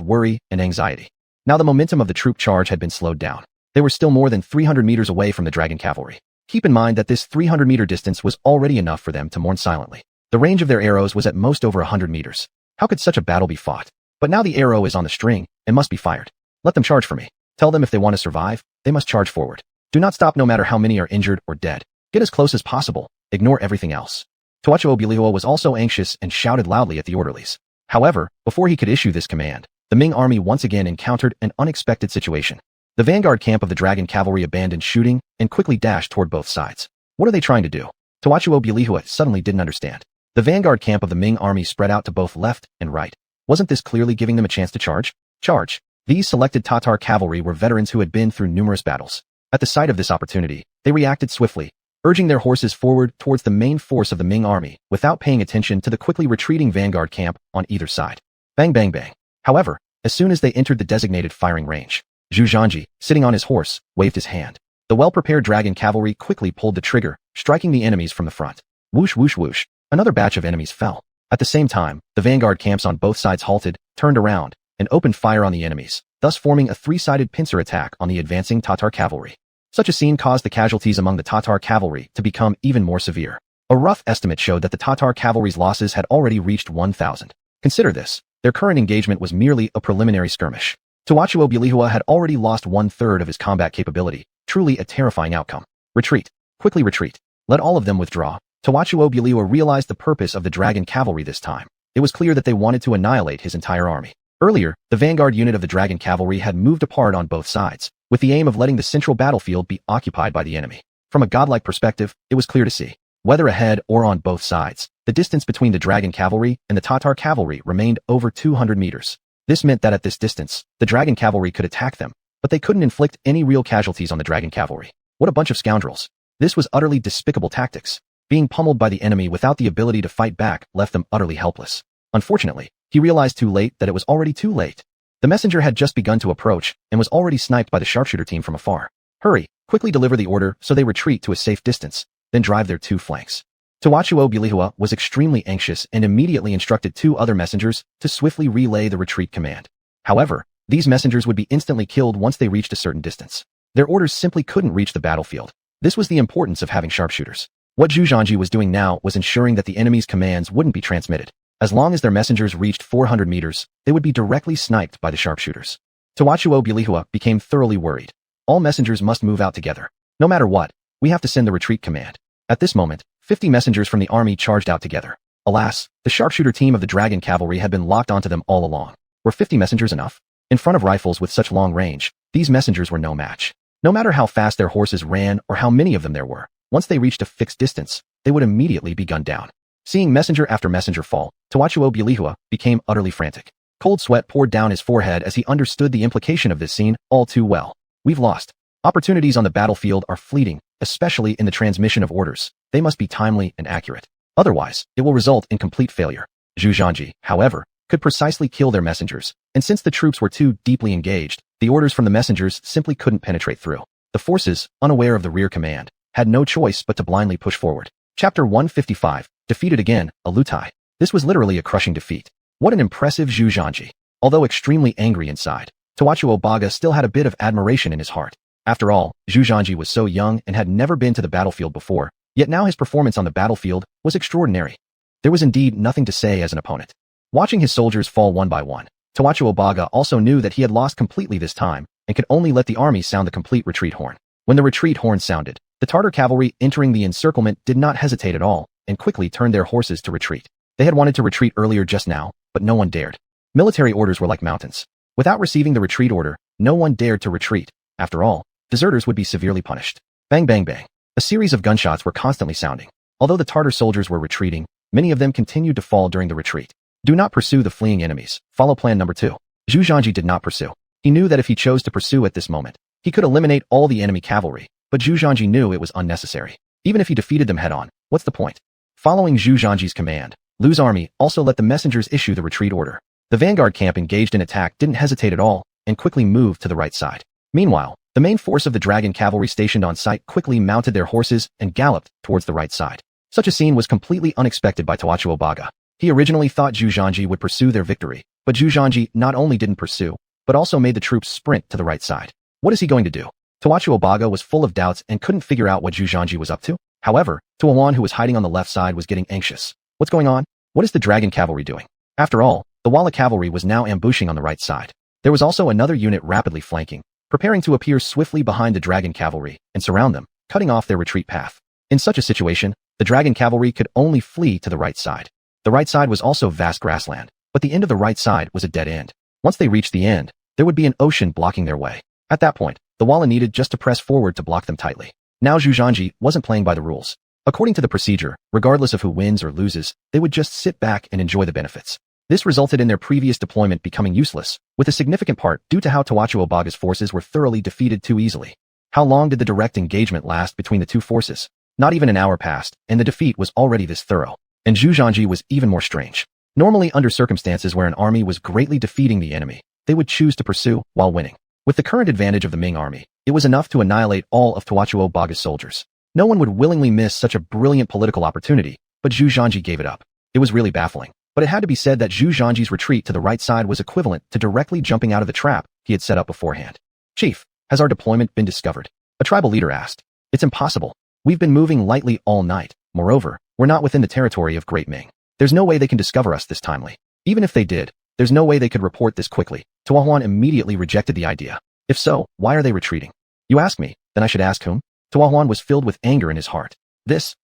worry and anxiety. Now the momentum of the troop charge had been slowed down. They were still more than 300 meters away from the dragon cavalry. Keep in mind that this 300-meter distance was already enough for them to mourn silently. The range of their arrows was at most over 100 meters. How could such a battle be fought? But now the arrow is on the string and must be fired. Let them charge for me. Tell them if they want to survive, they must charge forward. Do not stop no matter how many are injured or dead. Get as close as possible. Ignore everything else. Xuanhuan was also anxious and shouted loudly at the orderlies. However, before he could issue this command, the Ming army once again encountered an unexpected situation. The vanguard camp of the dragon cavalry abandoned shooting and quickly dashed toward both sides. What are they trying to do? Xuanhuan suddenly didn't understand. The vanguard camp of the Ming army spread out to both left and right. Wasn't this clearly giving them a chance to charge? Charge. These selected Tatar cavalry were veterans who had been through numerous battles. At the sight of this opportunity, they reacted swiftly, urging their horses forward towards the main force of the Ming army without paying attention to the quickly retreating vanguard camp on either side. Bang bang bang. However, as soon as they entered the designated firing range, Zhu Zhanji, sitting on his horse, waved his hand. The well-prepared dragon cavalry quickly pulled the trigger, striking the enemies from the front. Whoosh whoosh whoosh. Another batch of enemies fell. At the same time, the vanguard camps on both sides halted, turned around, and opened fire on the enemies, thus forming a three-sided pincer attack on the advancing Tatar cavalry. Such a scene caused the casualties among the Tatar cavalry to become even more severe. A rough estimate showed that the Tatar cavalry's losses had already reached 1,000. Consider this. Their current engagement was merely a preliminary skirmish. Xuanhuan had already lost 1/3 of his combat capability, truly a terrifying outcome. Retreat. Quickly retreat. Let all of them withdraw. Xuanhuan realized the purpose of the dragon cavalry this time. It was clear that they wanted to annihilate his entire army. Earlier, the vanguard unit of the dragon cavalry had moved apart on both sides, with the aim of letting the central battlefield be occupied by the enemy. From a godlike perspective, it was clear to see. Whether ahead or on both sides, the distance between the dragon cavalry and the Tatar cavalry remained over 200 meters. This meant that at this distance, the dragon cavalry could attack them, but they couldn't inflict any real casualties on the dragon cavalry. What a bunch of scoundrels. This was utterly despicable tactics. Being pummeled by the enemy without the ability to fight back left them utterly helpless. Unfortunately, he realized too late that it was already too late. The messenger had just begun to approach and was already sniped by the sharpshooter team from afar. Hurry, quickly deliver the order so they retreat to a safe distance, then drive their two flanks. Xuanhuan was extremely anxious and immediately instructed two other messengers to swiftly relay the retreat command. However, these messengers would be instantly killed once they reached a certain distance. Their orders simply couldn't reach the battlefield. This was the importance of having sharpshooters. What Zhu was doing now was ensuring that the enemy's commands wouldn't be transmitted. As long as their messengers reached 400 meters, they would be directly sniped by the sharpshooters. Xuanhuan became thoroughly worried. All messengers must move out together. No matter what, we have to send the retreat command. At this moment, 50 messengers from the army charged out together. Alas, the sharpshooter team of the dragon cavalry had been locked onto them all along. Were 50 messengers enough? In front of rifles with such long range, these messengers were no match. No matter how fast their horses ran or how many of them there were, once they reached a fixed distance, they would immediately be gunned down. Seeing messenger after messenger fall, Xuanhuan became utterly frantic. Cold sweat poured down his forehead as he understood the implication of this scene all too well. We've lost. Opportunities on the battlefield are fleeting, especially in the transmission of orders. They must be timely and accurate. Otherwise, it will result in complete failure. Zhu, however, could precisely kill their messengers, and since the troops were too deeply engaged, the orders from the messengers simply couldn't penetrate through. The forces, unaware of the rear command, had no choice but to blindly push forward. Chapter 155, Defeated Again, a Lutai. This was literally a crushing defeat. What an impressive Zhu. Although extremely angry inside, Xuanhuan still had a bit of admiration in his heart. After all, Zhu was so young and had never been to the battlefield before, yet now his performance on the battlefield was extraordinary. There was indeed nothing to say as an opponent. Watching his soldiers fall one by one, Xuanhuan also knew that he had lost completely this time and could only let the army sound the complete retreat horn. When the retreat horn sounded, the Tartar cavalry entering the encirclement did not hesitate at all and quickly turned their horses to retreat. They had wanted to retreat earlier just now, but no one dared. Military orders were like mountains. Without receiving the retreat order, no one dared to retreat. After all, deserters would be severely punished. Bang bang bang. A series of gunshots were constantly sounding. Although the Tartar soldiers were retreating, many of them continued to fall during the retreat. Do not pursue the fleeing enemies. Follow plan number 2. Zhu did not pursue. He knew that if he chose to pursue at this moment, he could eliminate all the enemy cavalry, but Zhu knew it was unnecessary. Even if he defeated them head-on, what's the point? Following Zhu's command, Lu's army also let the messengers issue the retreat order. The vanguard camp engaged in attack didn't hesitate at all and quickly moved to the right side. Meanwhile, the main force of the dragon cavalry stationed on site quickly mounted their horses and galloped towards the right side. Such a scene was completely unexpected by Xuanhuan. He originally thought Zhu would pursue their victory, but Zhu not only didn't pursue, but also made the troops sprint to the right side. What is he going to do? Xuanhuan was full of doubts and couldn't figure out what Zhu was up to. However, Xuanhuan, who was hiding on the left side, was getting anxious. What's going on? What is the dragon cavalry doing? After all, the Walla cavalry was now ambushing on the right side. There was also another unit rapidly flanking, preparing to appear swiftly behind the dragon cavalry and surround them, cutting off their retreat path. In such a situation, the dragon cavalry could only flee to the right side. The right side was also vast grassland, but the end of the right side was a dead end. Once they reached the end, there would be an ocean blocking their way. At that point, the Walla needed just to press forward to block them tightly. Now Zhu wasn't playing by the rules. According to the procedure, regardless of who wins or loses, they would just sit back and enjoy the benefits. This resulted in their previous deployment becoming useless, with a significant part due to how Xuanhuan's forces were thoroughly defeated too easily. How long did the direct engagement last between the two forces? Not even an hour passed, and the defeat was already this thorough. And Zhu was even more strange. Normally, under circumstances where an army was greatly defeating the enemy, they would choose to pursue while winning. With the current advantage of the Ming army, it was enough to annihilate all of Tuachuo Baga's soldiers. No one would willingly miss such a brilliant political opportunity, but Zhu Zhanji gave it up. It was really baffling, but it had to be said that Zhu Zhanji's retreat to the right side was equivalent to directly jumping out of the trap he had set up beforehand. Chief, has our deployment been discovered? A tribal leader asked. It's impossible. We've been moving lightly all night. Moreover, we're not within the territory of Great Ming. There's no way they can discover us this timely. Even if they did, there's no way they could report this quickly. Xuanhuan immediately rejected the idea. If so, why are they retreating? You ask me, then I should ask whom? Xuanhuan was filled with anger in his heart.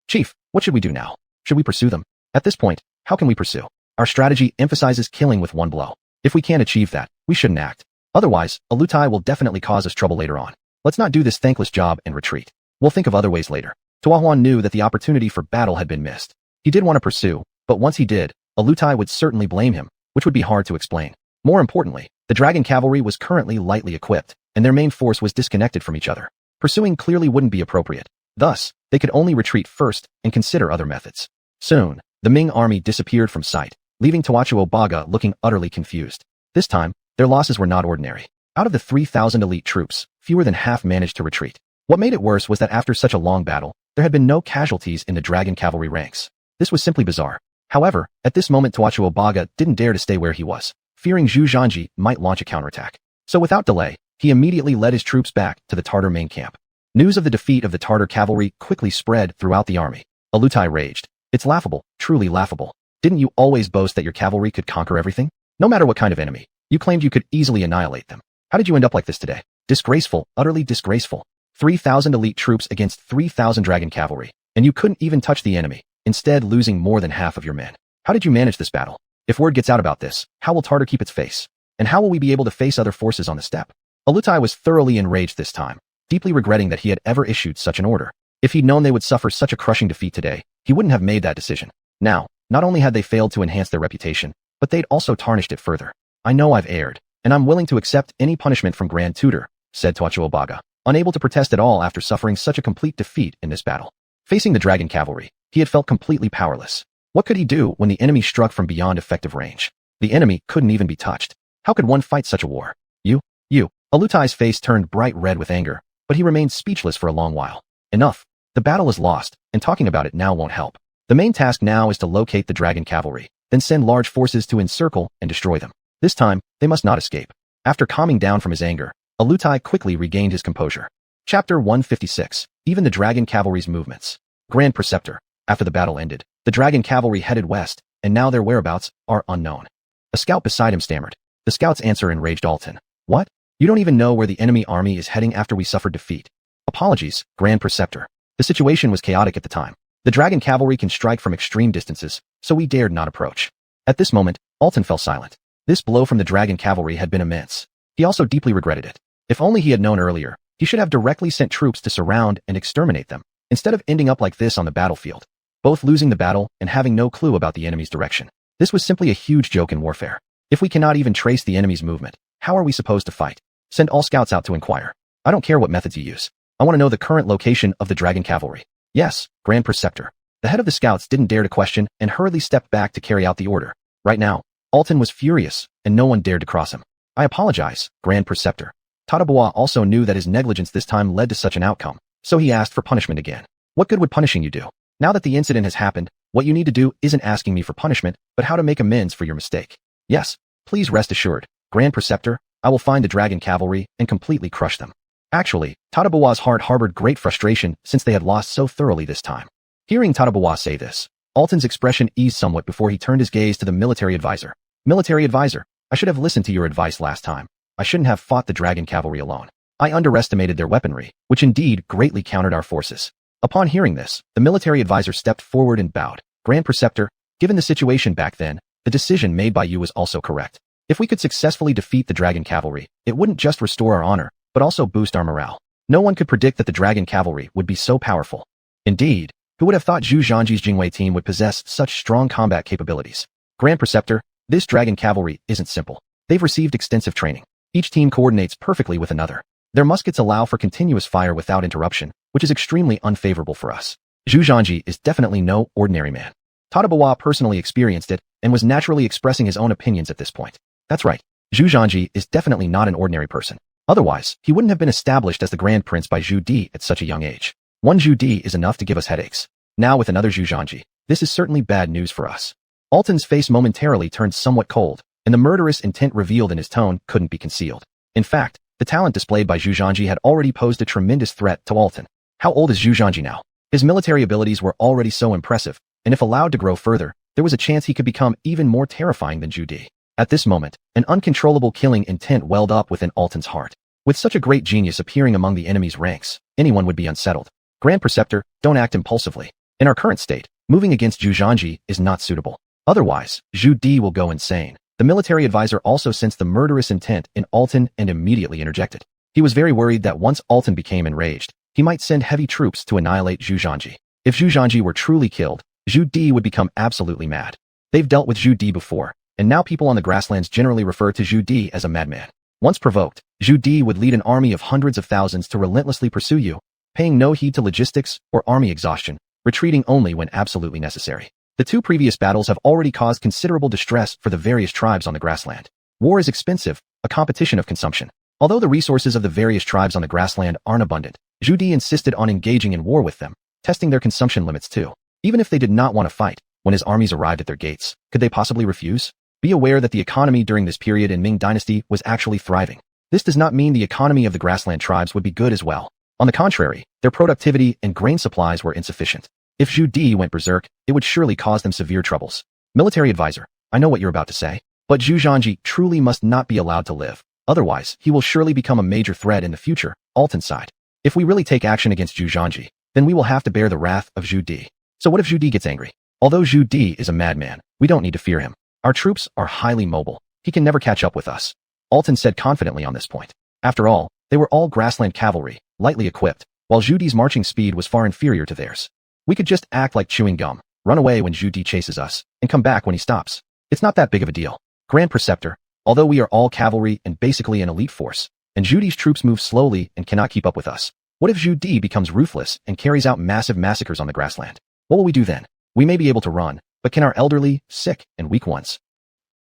Chief, what should we do now? Should we pursue them? At this point, how can we pursue? Our strategy emphasizes killing with one blow. If we can't achieve that, we shouldn't act. Otherwise, a Lutai will definitely cause us trouble later on. Let's not do this thankless job and retreat. We'll think of other ways later. Xuanhuan knew that the opportunity for battle had been missed. He did want to pursue, but once he did, a Lutai would certainly blame him, which would be hard to explain. More importantly, the dragon cavalry was currently lightly equipped, and their main force was disconnected from each other. Pursuing clearly wouldn't be appropriate. Thus, they could only retreat first and consider other methods. Soon, the Ming army disappeared from sight, leaving Tuachuo Baga looking utterly confused. This time, their losses were not ordinary. Out of the 3,000 elite troops, fewer than half managed to retreat. What made it worse was that after such a long battle, there had been no casualties in the dragon cavalry ranks. This was simply bizarre. However, at this moment Tuachuo Baga didn't dare to stay where he was, fearing Zhu Zhanji might launch a counterattack. So without delay, he immediately led his troops back to the Tartar main camp. News of the defeat of the Tartar cavalry quickly spread throughout the army. A Lutai raged. It's laughable, truly laughable. Didn't you always boast that your cavalry could conquer everything? No matter what kind of enemy, you claimed you could easily annihilate them. How did you end up like this today? Disgraceful, utterly disgraceful. 3,000 elite troops against 3,000 dragon cavalry, and you couldn't even touch the enemy, instead losing more than half of your men. How did you manage this battle? If word gets out about this, how will Tartar keep its face? And how will we be able to face other forces on the steppe? Alutai was thoroughly enraged this time, deeply regretting that he had ever issued such an order. If he'd known they would suffer such a crushing defeat today, he wouldn't have made that decision. Now, not only had they failed to enhance their reputation, but they'd also tarnished it further. I know I've erred, and I'm willing to accept any punishment from Grand Tutor, said Tuachuo Baga, unable to protest at all after suffering such a complete defeat in this battle. Facing the dragon cavalry, he had felt completely powerless. What could he do when the enemy struck from beyond effective range? The enemy couldn't even be touched. How could one fight such a war? You. Alutai's face turned bright red with anger, but he remained speechless for a long while. Enough. The battle is lost, and talking about it now won't help. The main task now is to locate the dragon cavalry, then send large forces to encircle and destroy them. This time, they must not escape. After calming down from his anger, Alutai quickly regained his composure. Chapter 156. Even the dragon cavalry's movements. Grand Preceptor. After the battle ended, the dragon cavalry headed west, and now their whereabouts are unknown. A scout beside him stammered. The scout's answer enraged Alton. What? You don't even know where the enemy army is heading after we suffered defeat. Apologies, Grand Preceptor. The situation was chaotic at the time. The dragon cavalry can strike from extreme distances, so we dared not approach. At this moment, Alton fell silent. This blow from the dragon cavalry had been immense. He also deeply regretted it. If only he had known earlier, he should have directly sent troops to surround and exterminate them, instead of ending up like this on the battlefield, both losing the battle and having no clue about the enemy's direction. This was simply a huge joke in warfare. If we cannot even trace the enemy's movement, how are we supposed to fight? Send all scouts out to inquire. I don't care what methods you use. I want to know the current location of the dragon cavalry. Yes, Grand Preceptor. The head of the scouts didn't dare to question and hurriedly stepped back to carry out the order. Right now, Alton was furious, and no one dared to cross him. I apologize, Grand Preceptor. Tadabawa also knew that his negligence this time led to such an outcome, so he asked for punishment again. What good would punishing you do? Now that the incident has happened, what you need to do isn't asking me for punishment, but how to make amends for your mistake. Yes, please rest assured, Grand Preceptor, I will find the dragon cavalry and completely crush them. Actually, Tadabawa's heart harbored great frustration since they had lost so thoroughly this time. Hearing Tadabawa say this, Alton's expression eased somewhat before he turned his gaze to the military advisor. Military advisor, I should have listened to your advice last time. I shouldn't have fought the dragon cavalry alone. I underestimated their weaponry, which indeed greatly countered our forces. Upon hearing this, the military advisor stepped forward and bowed. Grand Preceptor, given the situation back then, the decision made by you was also correct. If we could successfully defeat the dragon cavalry, it wouldn't just restore our honor, but also boost our morale. No one could predict that the dragon cavalry would be so powerful. Indeed, who would have thought Zhu Zhanji's Jingwei team would possess such strong combat capabilities? Grand Preceptor, this dragon cavalry isn't simple. They've received extensive training. Each team coordinates perfectly with another. Their muskets allow for continuous fire without interruption, which is extremely unfavorable for us. Zhu Zhanji is definitely no ordinary man. Tadabawa personally experienced it and was naturally expressing his own opinions at this point. That's right. Zhu Zhanji is definitely not an ordinary person. Otherwise, he wouldn't have been established as the Grand Prince by Zhu Di at such a young age. One Zhu Di is enough to give us headaches. Now with another Zhu Zhanji, this is certainly bad news for us. Alton's face momentarily turned somewhat cold, and the murderous intent revealed in his tone couldn't be concealed. In fact, the talent displayed by Zhu Zhanji had already posed a tremendous threat to Alton. How old is Zhu Zhanji now? His military abilities were already so impressive, and if allowed to grow further, there was a chance he could become even more terrifying than Zhu Di. At this moment, an uncontrollable killing intent welled up within Alton's heart. With such a great genius appearing among the enemy's ranks, anyone would be unsettled. Grand Preceptor, don't act impulsively. In our current state, moving against Zhu Zhanji is not suitable. Otherwise, Zhu Di will go insane. The military advisor also sensed the murderous intent in Alton and immediately interjected. He was very worried that once Alton became enraged, he might send heavy troops to annihilate Zhu Zhanji. If Zhu Zhanji were truly killed, Zhu Di would become absolutely mad. They've dealt with Zhu Di before, and now people on the grasslands generally refer to Zhu Di as a madman. Once provoked, Zhu Di would lead an army of hundreds of thousands to relentlessly pursue you, paying no heed to logistics or army exhaustion, retreating only when absolutely necessary. The two previous battles have already caused considerable distress for the various tribes on the grassland. War is expensive, a competition of consumption. Although the resources of the various tribes on the grassland aren't abundant, Zhu Di insisted on engaging in war with them, testing their consumption limits too. Even if they did not want to fight, when his armies arrived at their gates, could they possibly refuse? Be aware that the economy during this period in Ming Dynasty was actually thriving. This does not mean the economy of the grassland tribes would be good as well. On the contrary, their productivity and grain supplies were insufficient. If Zhu Di went berserk, it would surely cause them severe troubles. Military advisor, I know what you're about to say, but Zhu Zhanji truly must not be allowed to live. Otherwise, he will surely become a major threat in the future, Alton's side. If we really take action against Zhu Zhanji, then we will have to bear the wrath of Zhu Di. So what if Zhu Di gets angry? Although Zhu Di is a madman, we don't need to fear him. Our troops are highly mobile. He can never catch up with us. Alton said confidently on this point. After all, they were all grassland cavalry, lightly equipped, while Zhu Di's marching speed was far inferior to theirs. We could just act like chewing gum, run away when Zhu Di chases us, and come back when he stops. It's not that big of a deal. Grand Preceptor, although we are all cavalry and basically an elite force, and Zhu Di's troops move slowly and cannot keep up with us, what if Zhu Di becomes ruthless and carries out massive massacres on the grassland? What will we do then? We may be able to run, but can our elderly, sick, and weak ones?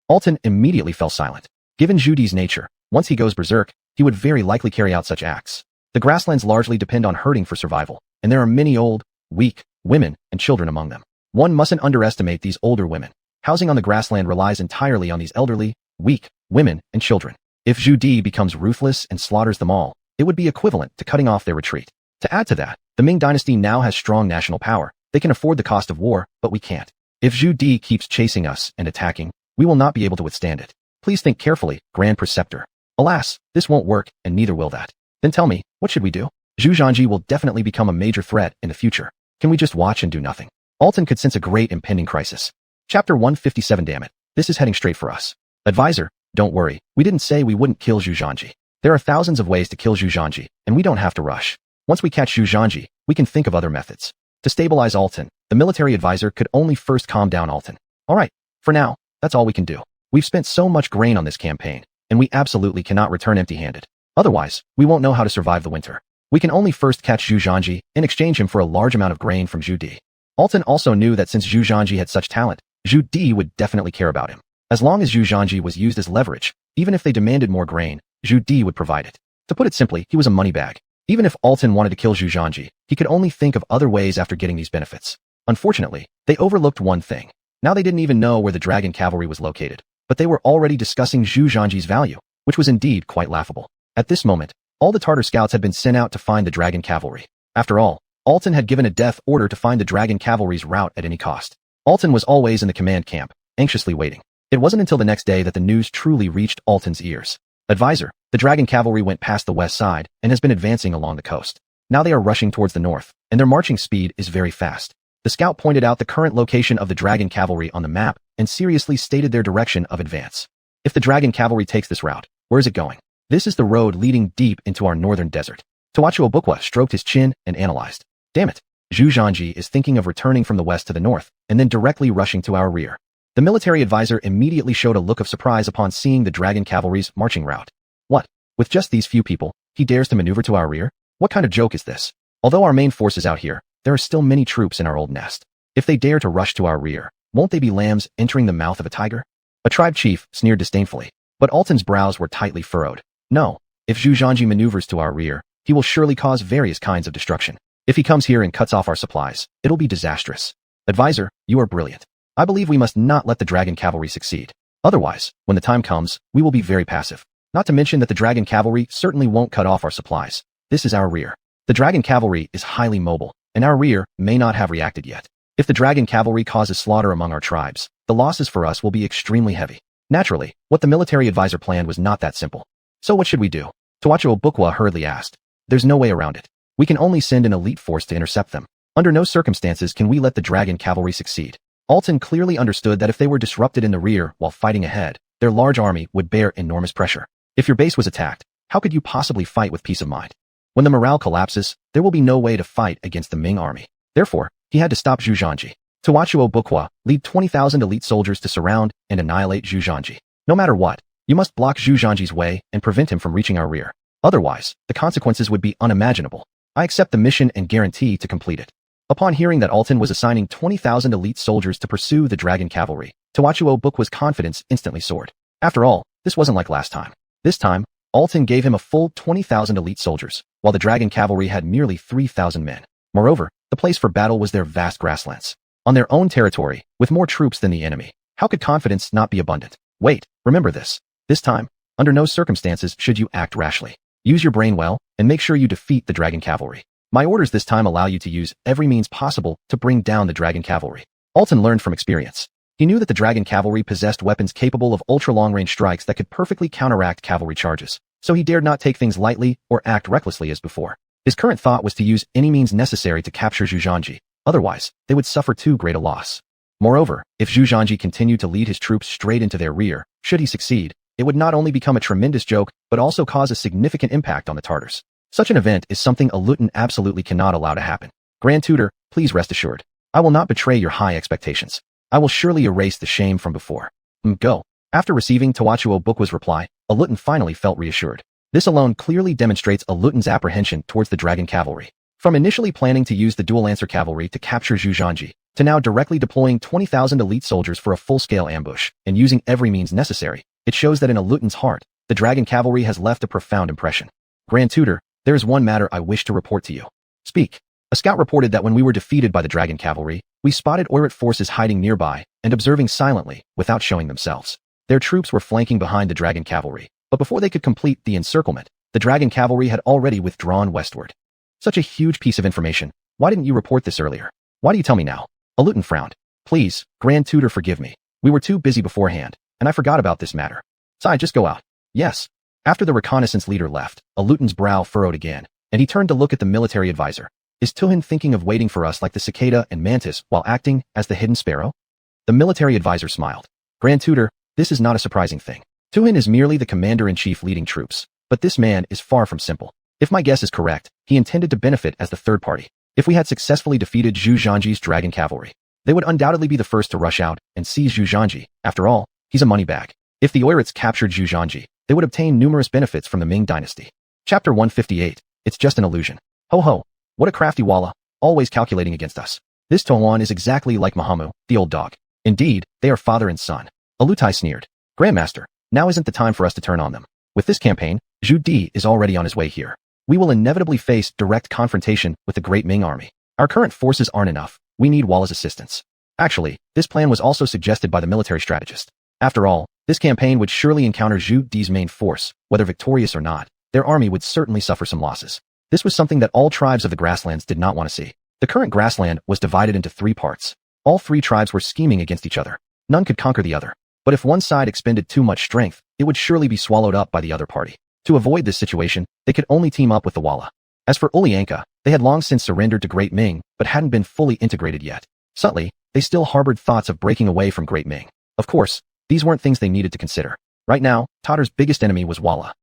Alton immediately fell silent. Given Zhu Di's nature, once he goes berserk, he would very likely carry out such acts. The grasslands largely depend on herding for survival, and there are many old, weak, women, and children among them. One mustn't underestimate these older women. Housing on the grassland relies entirely on these elderly, weak, women, and children. If Zhu Di becomes ruthless and slaughters them all, it would be equivalent to cutting off their retreat. To add to that, the Ming Dynasty now has strong national power. They can afford the cost of war, but we can't. If Zhu Di keeps chasing us and attacking, we will not be able to withstand it. Please think carefully, Grand Preceptor. Alas, this won't work, and neither will that. Then tell me, what should we do? Zhu Zhanji will definitely become a major threat in the future. Can we just watch and do nothing? Alton could sense a great impending crisis. Chapter 157. Damn it, this is heading straight for us. Advisor, don't worry, we didn't say we wouldn't kill Zhu Zhanji. There are thousands of ways to kill Zhu Zhanji, and we don't have to rush. Once we catch Zhu Zhanji, we can think of other methods. To stabilize Alton, the military advisor could only first calm down Alton. Alright, for now, that's all we can do. We've spent so much grain on this campaign, and we absolutely cannot return empty-handed. Otherwise, we won't know how to survive the winter. We can only first catch Zhu Zhanji and exchange him for a large amount of grain from Zhu Di. Alton also knew that since Zhu Zhanji had such talent, Zhu Di would definitely care about him. As long as Zhu Zhanji was used as leverage, even if they demanded more grain, Zhu Di would provide it. To put it simply, he was a money bag. Even if Alton wanted to kill Zhu Zhanji, he could only think of other ways after getting these benefits. Unfortunately, they overlooked one thing. Now they didn't even know where the dragon cavalry was located, but they were already discussing Zhu Zhanji's value, which was indeed quite laughable. At this moment, all the Tartar scouts had been sent out to find the dragon cavalry. After all, Alton had given a death order to find the dragon cavalry's route at any cost. Alton was always in the command camp, anxiously waiting. It wasn't until the next day that the news truly reached Alton's ears. Advisor, the dragon cavalry went past the west side and has been advancing along the coast. Now they are rushing towards the north, and their marching speed is very fast. The scout pointed out the current location of the dragon cavalry on the map and seriously stated their direction of advance. If the dragon cavalry takes this route, where is it going? This is the road leading deep into our northern desert. Xuanhuan stroked his chin and analyzed. Damn it, Zhu Zhanji is thinking of returning from the west to the north, and then directly rushing to our rear. The military advisor immediately showed a look of surprise upon seeing the dragon cavalry's marching route. What? With just these few people, he dares to maneuver to our rear? What kind of joke is this? Although our main force is out here, there are still many troops in our old nest. If they dare to rush to our rear, won't they be lambs entering the mouth of a tiger? A tribe chief sneered disdainfully, but Alton's brows were tightly furrowed. No, if Zhu Zhanji maneuvers to our rear, he will surely cause various kinds of destruction. If he comes here and cuts off our supplies, it'll be disastrous. Advisor, you are brilliant. I believe we must not let the dragon cavalry succeed. Otherwise, when the time comes, we will be very passive. Not to mention that the dragon cavalry certainly won't cut off our supplies. This is our rear. The dragon cavalry is highly mobile, and our rear may not have reacted yet. If the dragon cavalry causes slaughter among our tribes, the losses for us will be extremely heavy. Naturally, what the military advisor planned was not that simple. So what should we do? Xuanhuan hurriedly asked. There's no way around it. We can only send an elite force to intercept them. Under no circumstances can we let the dragon cavalry succeed. Alton clearly understood that if they were disrupted in the rear while fighting ahead, their large army would bear enormous pressure. If your base was attacked, how could you possibly fight with peace of mind? When the morale collapses, there will be no way to fight against the Ming army. Therefore, he had to stop Zhu Zhanji. Xuanhuan, lead 20,000 elite soldiers to surround and annihilate Zhu Zhanji. No matter what, you must block Zhu Zhanji's way and prevent him from reaching our rear. Otherwise, the consequences would be unimaginable. I accept the mission and guarantee to complete it. Upon hearing that Alton was assigning 20,000 elite soldiers to pursue the dragon cavalry, Xuanhuan's confidence instantly soared. After all, this wasn't like last time. This time, Alton gave him a full 20,000 elite soldiers, while the dragon cavalry had merely 3,000 men. Moreover, the place for battle was their vast grasslands. On their own territory, with more troops than the enemy, how could confidence not be abundant? Wait, remember this. This time, under no circumstances should you act rashly. Use your brain well, and make sure you defeat the dragon cavalry. My orders this time allow you to use every means possible to bring down the dragon cavalry. Alton learned from experience. He knew that the dragon cavalry possessed weapons capable of ultra-long-range strikes that could perfectly counteract cavalry charges, so he dared not take things lightly or act recklessly as before. His current thought was to use any means necessary to capture Zhu Zhanji, otherwise, they would suffer too great a loss. Moreover, if Zhu Zhanji continued to lead his troops straight into their rear, should he succeed, it would not only become a tremendous joke, but also cause a significant impact on the Tartars. Such an event is something a Luton absolutely cannot allow to happen. Grand Tutor, please rest assured. I will not betray your high expectations. I will surely erase the shame from before. Go. After receiving Xuanhuan's reply, a Luton finally felt reassured. This alone clearly demonstrates a Luton's apprehension towards the dragon cavalry. From initially planning to use the dual lancer cavalry to capture Zhu Zhanji, to now directly deploying 20,000 elite soldiers for a full-scale ambush, and using every means necessary, it shows that in a Luton's heart, the dragon cavalry has left a profound impression. Grand Tutor, there is one matter I wish to report to you. Speak. A scout reported that when we were defeated by the dragon cavalry, we spotted Oirat forces hiding nearby and observing silently, without showing themselves. Their troops were flanking behind the dragon cavalry, but before they could complete the encirclement, the dragon cavalry had already withdrawn westward. Such a huge piece of information. Why didn't you report this earlier? Why do you tell me now? A Luton frowned. Please, Grand Tutor, forgive me. We were too busy beforehand, and I forgot about this matter. So just go out. Yes. After the reconnaissance leader left, a Luton's brow furrowed again, and he turned to look at the military advisor. Is Tuhin thinking of waiting for us like the cicada and mantis while acting as the hidden sparrow? The military advisor smiled. Grand Tutor, this is not a surprising thing. Tuhin is merely the commander-in-chief leading troops, but this man is far from simple. If my guess is correct, he intended to benefit as the third party. If we had successfully defeated Zhu Zhanji's dragon cavalry, they would undoubtedly be the first to rush out and seize Zhu Zhanji. After all, he's a money bag. If the Oirats captured Zhu Zhanji, they would obtain numerous benefits from the Ming Dynasty. Chapter 158. It's just an illusion. Ho ho. What a crafty walla, always calculating against us. This Xuanhuan is exactly like Mahamu, the old dog. Indeed, they are father and son. Alutai sneered. Grandmaster, now isn't the time for us to turn on them. With this campaign, Zhu Di is already on his way here. We will inevitably face direct confrontation with the great Ming army. Our current forces aren't enough. We need Walla's assistance. Actually, this plan was also suggested by the military strategist. After all, this campaign would surely encounter Zhu Di's main force, whether victorious or not. Their army would certainly suffer some losses. This was something that all tribes of the grasslands did not want to see. The current grassland was divided into 3 parts. All 3 tribes were scheming against each other. None could conquer the other. But if one side expended too much strength, it would surely be swallowed up by the other party. To avoid this situation, they could only team up with the Walla. As for Ulyanka, they had long since surrendered to Great Ming, but hadn't been fully integrated yet. Subtly, they still harbored thoughts of breaking away from Great Ming. Of course, these weren't things they needed to consider. Right now, Tatar's biggest enemy was Walla.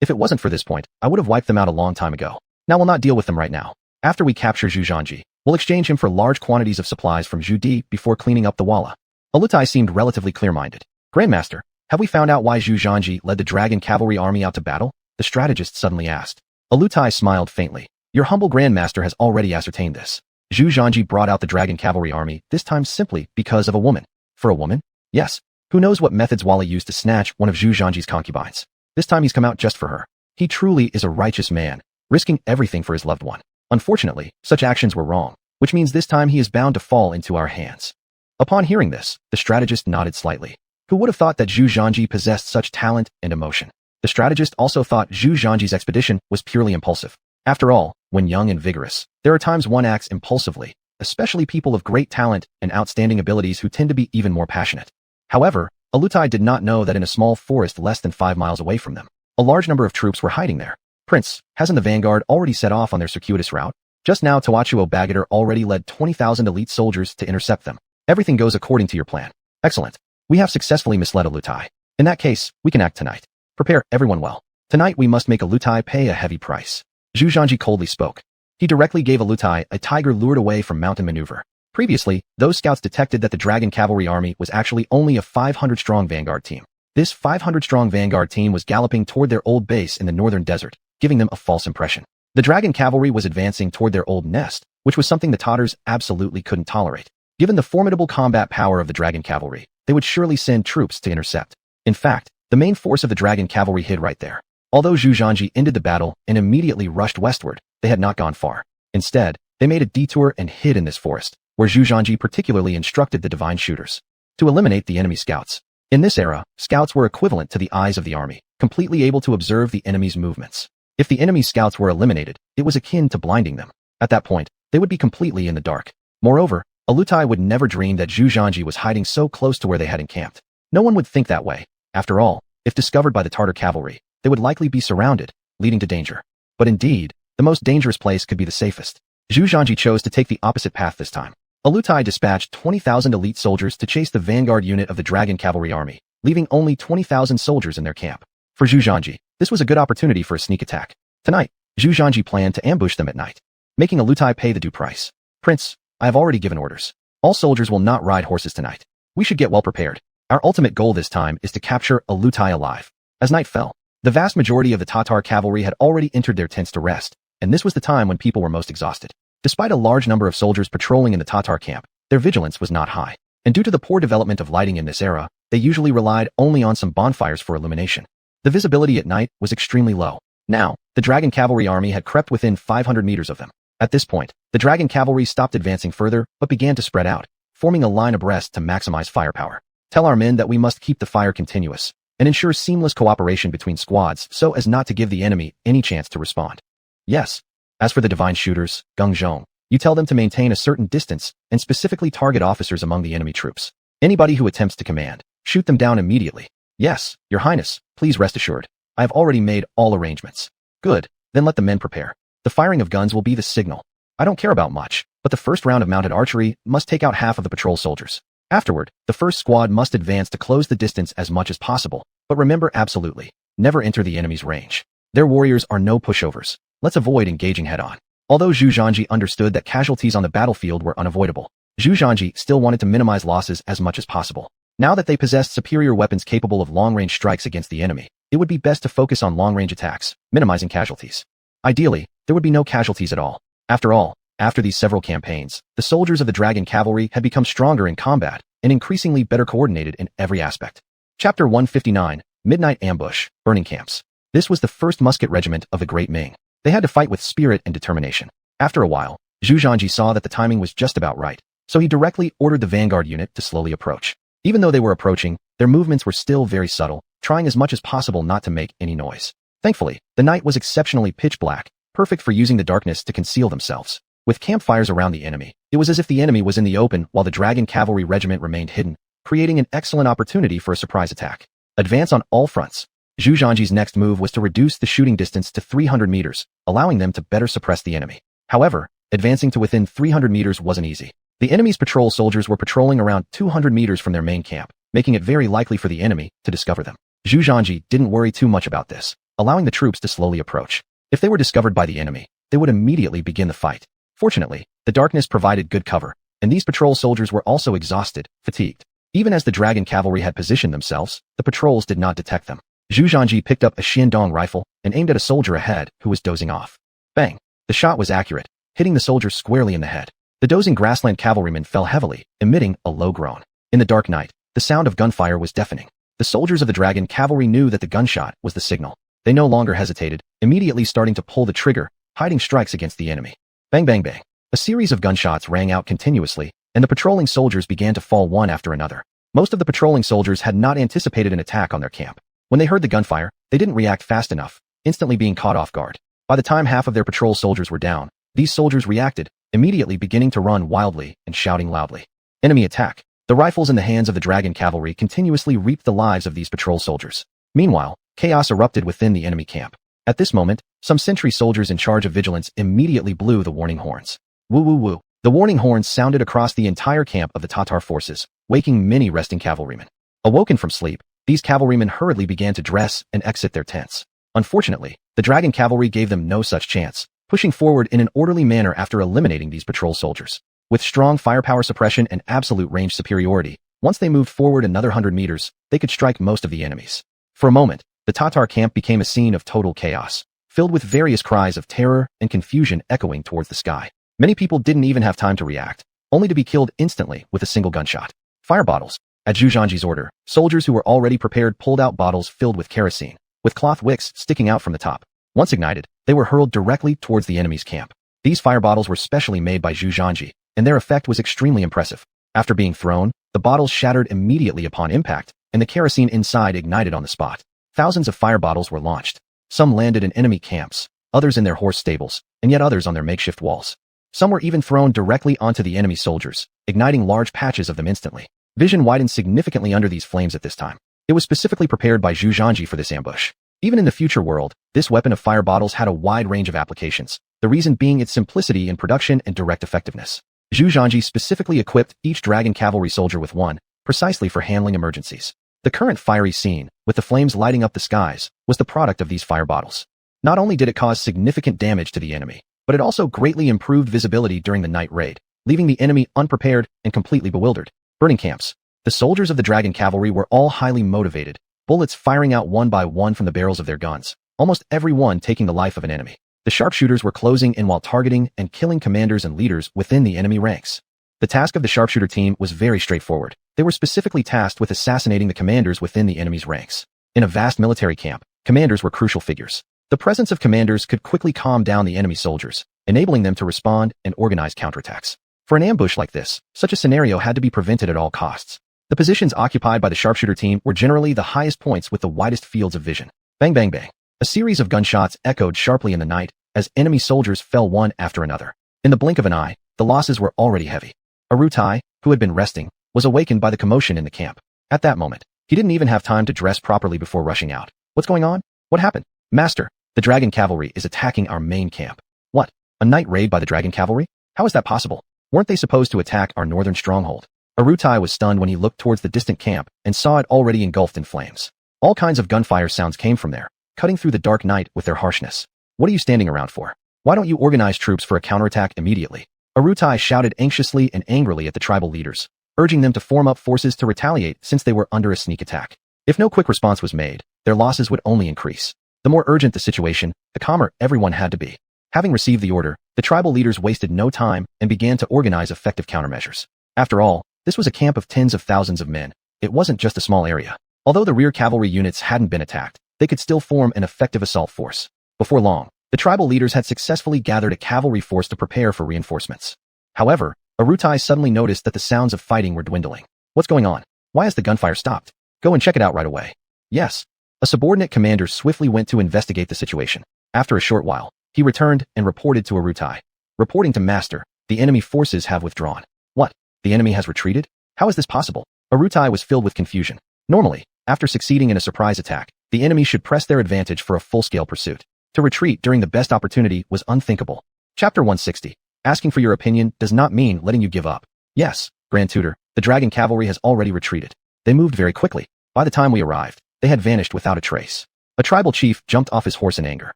If it wasn't for this point, I would have wiped them out a long time ago. Now we'll not deal with them right now. After we capture Zhu Zhanji, we'll exchange him for large quantities of supplies from Zhu Di before cleaning up the Walla. Alutai seemed relatively clear-minded. Grandmaster, have we found out why Zhu Zhanji led the dragon cavalry army out to battle? The strategist suddenly asked. Alutai smiled faintly. Your humble Grandmaster has already ascertained this. Zhu Zhanji brought out the dragon cavalry army, this time simply because of a woman. For a woman? Yes. Who knows what methods Walla used to snatch one of Zhu Zhanji's concubines. This time he's come out just for her. He truly is a righteous man, risking everything for his loved one. Unfortunately, such actions were wrong, which means this time he is bound to fall into our hands. Upon hearing this, the strategist nodded slightly. Who would have thought that Zhu Zhanji possessed such talent and emotion? The strategist also thought Zhu Zhanji's expedition was purely impulsive. After all, when young and vigorous, there are times one acts impulsively, especially people of great talent and outstanding abilities who tend to be even more passionate. However, Alutai did not know that in a small forest less than 5 miles away from them, a large number of troops were hiding there. Prince, hasn't the vanguard already set off on their circuitous route? Just now Tawachuo Bagator already led 20,000 elite soldiers to intercept them. Everything goes according to your plan. Excellent. We have successfully misled Alutai. In that case, we can act tonight. Prepare everyone well. Tonight we must make Alutai pay a heavy price. Zhu Zhanji coldly spoke. He directly gave Alutai a tiger lured away from mountain maneuver. Previously, those scouts detected that the Dragon Cavalry Army was actually only a 500-strong vanguard team. This 500-strong vanguard team was galloping toward their old base in the northern desert, giving them a false impression. The Dragon Cavalry was advancing toward their old nest, which was something the Tatars absolutely couldn't tolerate. Given the formidable combat power of the Dragon Cavalry, they would surely send troops to intercept. In fact, the main force of the Dragon Cavalry hid right there. Although Zhu Zhanji ended the battle and immediately rushed westward, they had not gone far. Instead, they made a detour and hid in this forest, where Zhu Zhanji particularly instructed the divine shooters to eliminate the enemy scouts. In this era, scouts were equivalent to the eyes of the army, completely able to observe the enemy's movements. If the enemy's scouts were eliminated, it was akin to blinding them. At that point, they would be completely in the dark. Moreover, Alutai would never dream that Zhu Zhanji was hiding so close to where they had encamped. No one would think that way. After all, if discovered by the Tartar cavalry, they would likely be surrounded, leading to danger. But indeed, the most dangerous place could be the safest. Zhu Zhanji chose to take the opposite path this time. Alutai dispatched 20,000 elite soldiers to chase the vanguard unit of the Dragon Cavalry Army, leaving only 20,000 soldiers in their camp. For Zhu Zhanji, this was a good opportunity for a sneak attack. Tonight, Zhu Zhanji planned to ambush them at night, making Alutai pay the due price. Prince, I have already given orders. All soldiers will not ride horses tonight. We should get well prepared. Our ultimate goal this time is to capture Alutai alive. As night fell, the vast majority of the Tatar cavalry had already entered their tents to rest, and this was the time when people were most exhausted. Despite a large number of soldiers patrolling in the Tatar camp, their vigilance was not high, and due to the poor development of lighting in this era, they usually relied only on some bonfires for illumination. The visibility at night was extremely low. Now, the Dragon Cavalry Army had crept within 500 meters of them. At this point, the Dragon Cavalry stopped advancing further, but began to spread out, forming a line abreast to maximize firepower. Tell our men that we must keep the fire continuous, and ensure seamless cooperation between squads so as not to give the enemy any chance to respond. Yes. As for the divine shooters, Geng Zhong, you tell them to maintain a certain distance and specifically target officers among the enemy troops. Anybody who attempts to command, shoot them down immediately. Yes, Your Highness, please rest assured. I have already made all arrangements. Good, then let the men prepare. The firing of guns will be the signal. I don't care about much, but the first round of mounted archery must take out half of the patrol soldiers. Afterward, the first squad must advance to close the distance as much as possible, but remember absolutely, never enter the enemy's range. Their warriors are no pushovers. Let's avoid engaging head-on. Although Zhu Zhanji understood that casualties on the battlefield were unavoidable, Zhu Zhanji still wanted to minimize losses as much as possible. Now that they possessed superior weapons capable of long-range strikes against the enemy, it would be best to focus on long-range attacks, minimizing casualties. Ideally, there would be no casualties at all. After all, after these several campaigns, the soldiers of the Dragon Cavalry had become stronger in combat and increasingly better coordinated in every aspect. Chapter 159, Midnight Ambush, Burning Camps. This was the 1st Musket Regiment of the Great Ming. They had to fight with spirit and determination. After a while, Zhu Zhanji saw that the timing was just about right, so he directly ordered the vanguard unit to slowly approach. Even though they were approaching, their movements were still very subtle, trying as much as possible not to make any noise. Thankfully, the night was exceptionally pitch black, perfect for using the darkness to conceal themselves. With campfires around the enemy, it was as if the enemy was in the open while the Dragon Cavalry Regiment remained hidden, creating an excellent opportunity for a surprise attack. Advance on all fronts. Zhu Zhanji's next move was to reduce the shooting distance to 300 meters, allowing them to better suppress the enemy. However, advancing to within 300 meters wasn't easy. The enemy's patrol soldiers were patrolling around 200 meters from their main camp, making it very likely for the enemy to discover them. Zhu Zhanji didn't worry too much about this, allowing the troops to slowly approach. If they were discovered by the enemy, they would immediately begin the fight. Fortunately, the darkness provided good cover, and these patrol soldiers were also exhausted, fatigued. Even as the Dragon Cavalry had positioned themselves, the patrols did not detect them. Zhu Zhanji picked up a Xiandong rifle and aimed at a soldier ahead who was dozing off. Bang! The shot was accurate, hitting the soldier squarely in the head. The dozing grassland cavalryman fell heavily, emitting a low groan. In the dark night, the sound of gunfire was deafening. The soldiers of the Dragon Cavalry knew that the gunshot was the signal. They no longer hesitated, immediately starting to pull the trigger, hiding strikes against the enemy. Bang bang bang. A series of gunshots rang out continuously, and the patrolling soldiers began to fall one after another. Most of the patrolling soldiers had not anticipated an attack on their camp. When they heard the gunfire, they didn't react fast enough, instantly being caught off guard. By the time half of their patrol soldiers were down, these soldiers reacted, immediately beginning to run wildly and shouting loudly. Enemy attack. The rifles in the hands of the dragon cavalry continuously reaped the lives of these patrol soldiers. Meanwhile, chaos erupted within the enemy camp. At this moment, some sentry soldiers in charge of vigilance immediately blew the warning horns. Woo woo woo. The warning horns sounded across the entire camp of the Tatar forces, waking many resting cavalrymen. Awoken from sleep, these cavalrymen hurriedly began to dress and exit their tents. Unfortunately, the dragon cavalry gave them no such chance, pushing forward in an orderly manner after eliminating these patrol soldiers. With strong firepower suppression and absolute range superiority, once they moved forward another 100 meters, they could strike most of the enemies. For a moment, the Tatar camp became a scene of total chaos, filled with various cries of terror and confusion echoing towards the sky. Many people didn't even have time to react, only to be killed instantly with a single gunshot. Fire bottles. At Zhu Zhanji's order, soldiers who were already prepared pulled out bottles filled with kerosene, with cloth wicks sticking out from the top. Once ignited, they were hurled directly towards the enemy's camp. These fire bottles were specially made by Zhu Zhanji, and their effect was extremely impressive. After being thrown, the bottles shattered immediately upon impact, and the kerosene inside ignited on the spot. Thousands of fire bottles were launched. Some landed in enemy camps, others in their horse stables, and yet others on their makeshift walls. Some were even thrown directly onto the enemy soldiers, igniting large patches of them instantly. Vision widened significantly under these flames at this time. It was specifically prepared by Zhu Zhanji for this ambush. Even in the future world, this weapon of fire bottles had a wide range of applications, the reason being its simplicity in production and direct effectiveness. Zhu Zhanji specifically equipped each dragon cavalry soldier with one, precisely for handling emergencies. The current fiery scene, with the flames lighting up the skies, was the product of these fire bottles. Not only did it cause significant damage to the enemy, but it also greatly improved visibility during the night raid, leaving the enemy unprepared and completely bewildered. Burning camps. The soldiers of the dragon cavalry were all highly motivated, bullets firing out one by one from the barrels of their guns, almost every one taking the life of an enemy. The sharpshooters were closing in while targeting and killing commanders and leaders within the enemy ranks. The task of the sharpshooter team was very straightforward. They were specifically tasked with assassinating the commanders within the enemy's ranks. In a vast military camp, commanders were crucial figures. The presence of commanders could quickly calm down the enemy soldiers, enabling them to respond and organize counterattacks. For an ambush like this, such a scenario had to be prevented at all costs. The positions occupied by the sharpshooter team were generally the highest points with the widest fields of vision. Bang bang bang. A series of gunshots echoed sharply in the night as enemy soldiers fell one after another. In the blink of an eye, the losses were already heavy. Arutai, who had been resting, was awakened by the commotion in the camp. At that moment, he didn't even have time to dress properly before rushing out. What's going on? What happened? Master, the dragon cavalry is attacking our main camp. What? A night raid by the dragon cavalry? How is that possible? Weren't they supposed to attack our northern stronghold? Arutai was stunned when he looked towards the distant camp and saw it already engulfed in flames. All kinds of gunfire sounds came from there, cutting through the dark night with their harshness. What are you standing around for? Why don't you organize troops for a counterattack immediately? Arutai shouted anxiously and angrily at the tribal leaders, urging them to form up forces to retaliate since they were under a sneak attack. If no quick response was made, their losses would only increase. The more urgent the situation, the calmer everyone had to be. Having received the order, the tribal leaders wasted no time and began to organize effective countermeasures. After all, this was a camp of tens of thousands of men. It wasn't just a small area. Although the rear cavalry units hadn't been attacked, they could still form an effective assault force. Before long, the tribal leaders had successfully gathered a cavalry force to prepare for reinforcements. However, Arutai suddenly noticed that the sounds of fighting were dwindling. What's going on? Why has the gunfire stopped? Go and check it out right away. Yes. A subordinate commander swiftly went to investigate the situation. After a short while, he returned and reported to Arutai. Reporting to Master, the enemy forces have withdrawn. What? The enemy has retreated? How is this possible? Arutai was filled with confusion. Normally, after succeeding in a surprise attack, the enemy should press their advantage for a full-scale pursuit. To retreat during the best opportunity was unthinkable. Chapter 160. Asking for your opinion does not mean letting you give up. Yes, Grand Tutor, the dragon cavalry has already retreated. They moved very quickly. By the time we arrived, they had vanished without a trace. A tribal chief jumped off his horse in anger.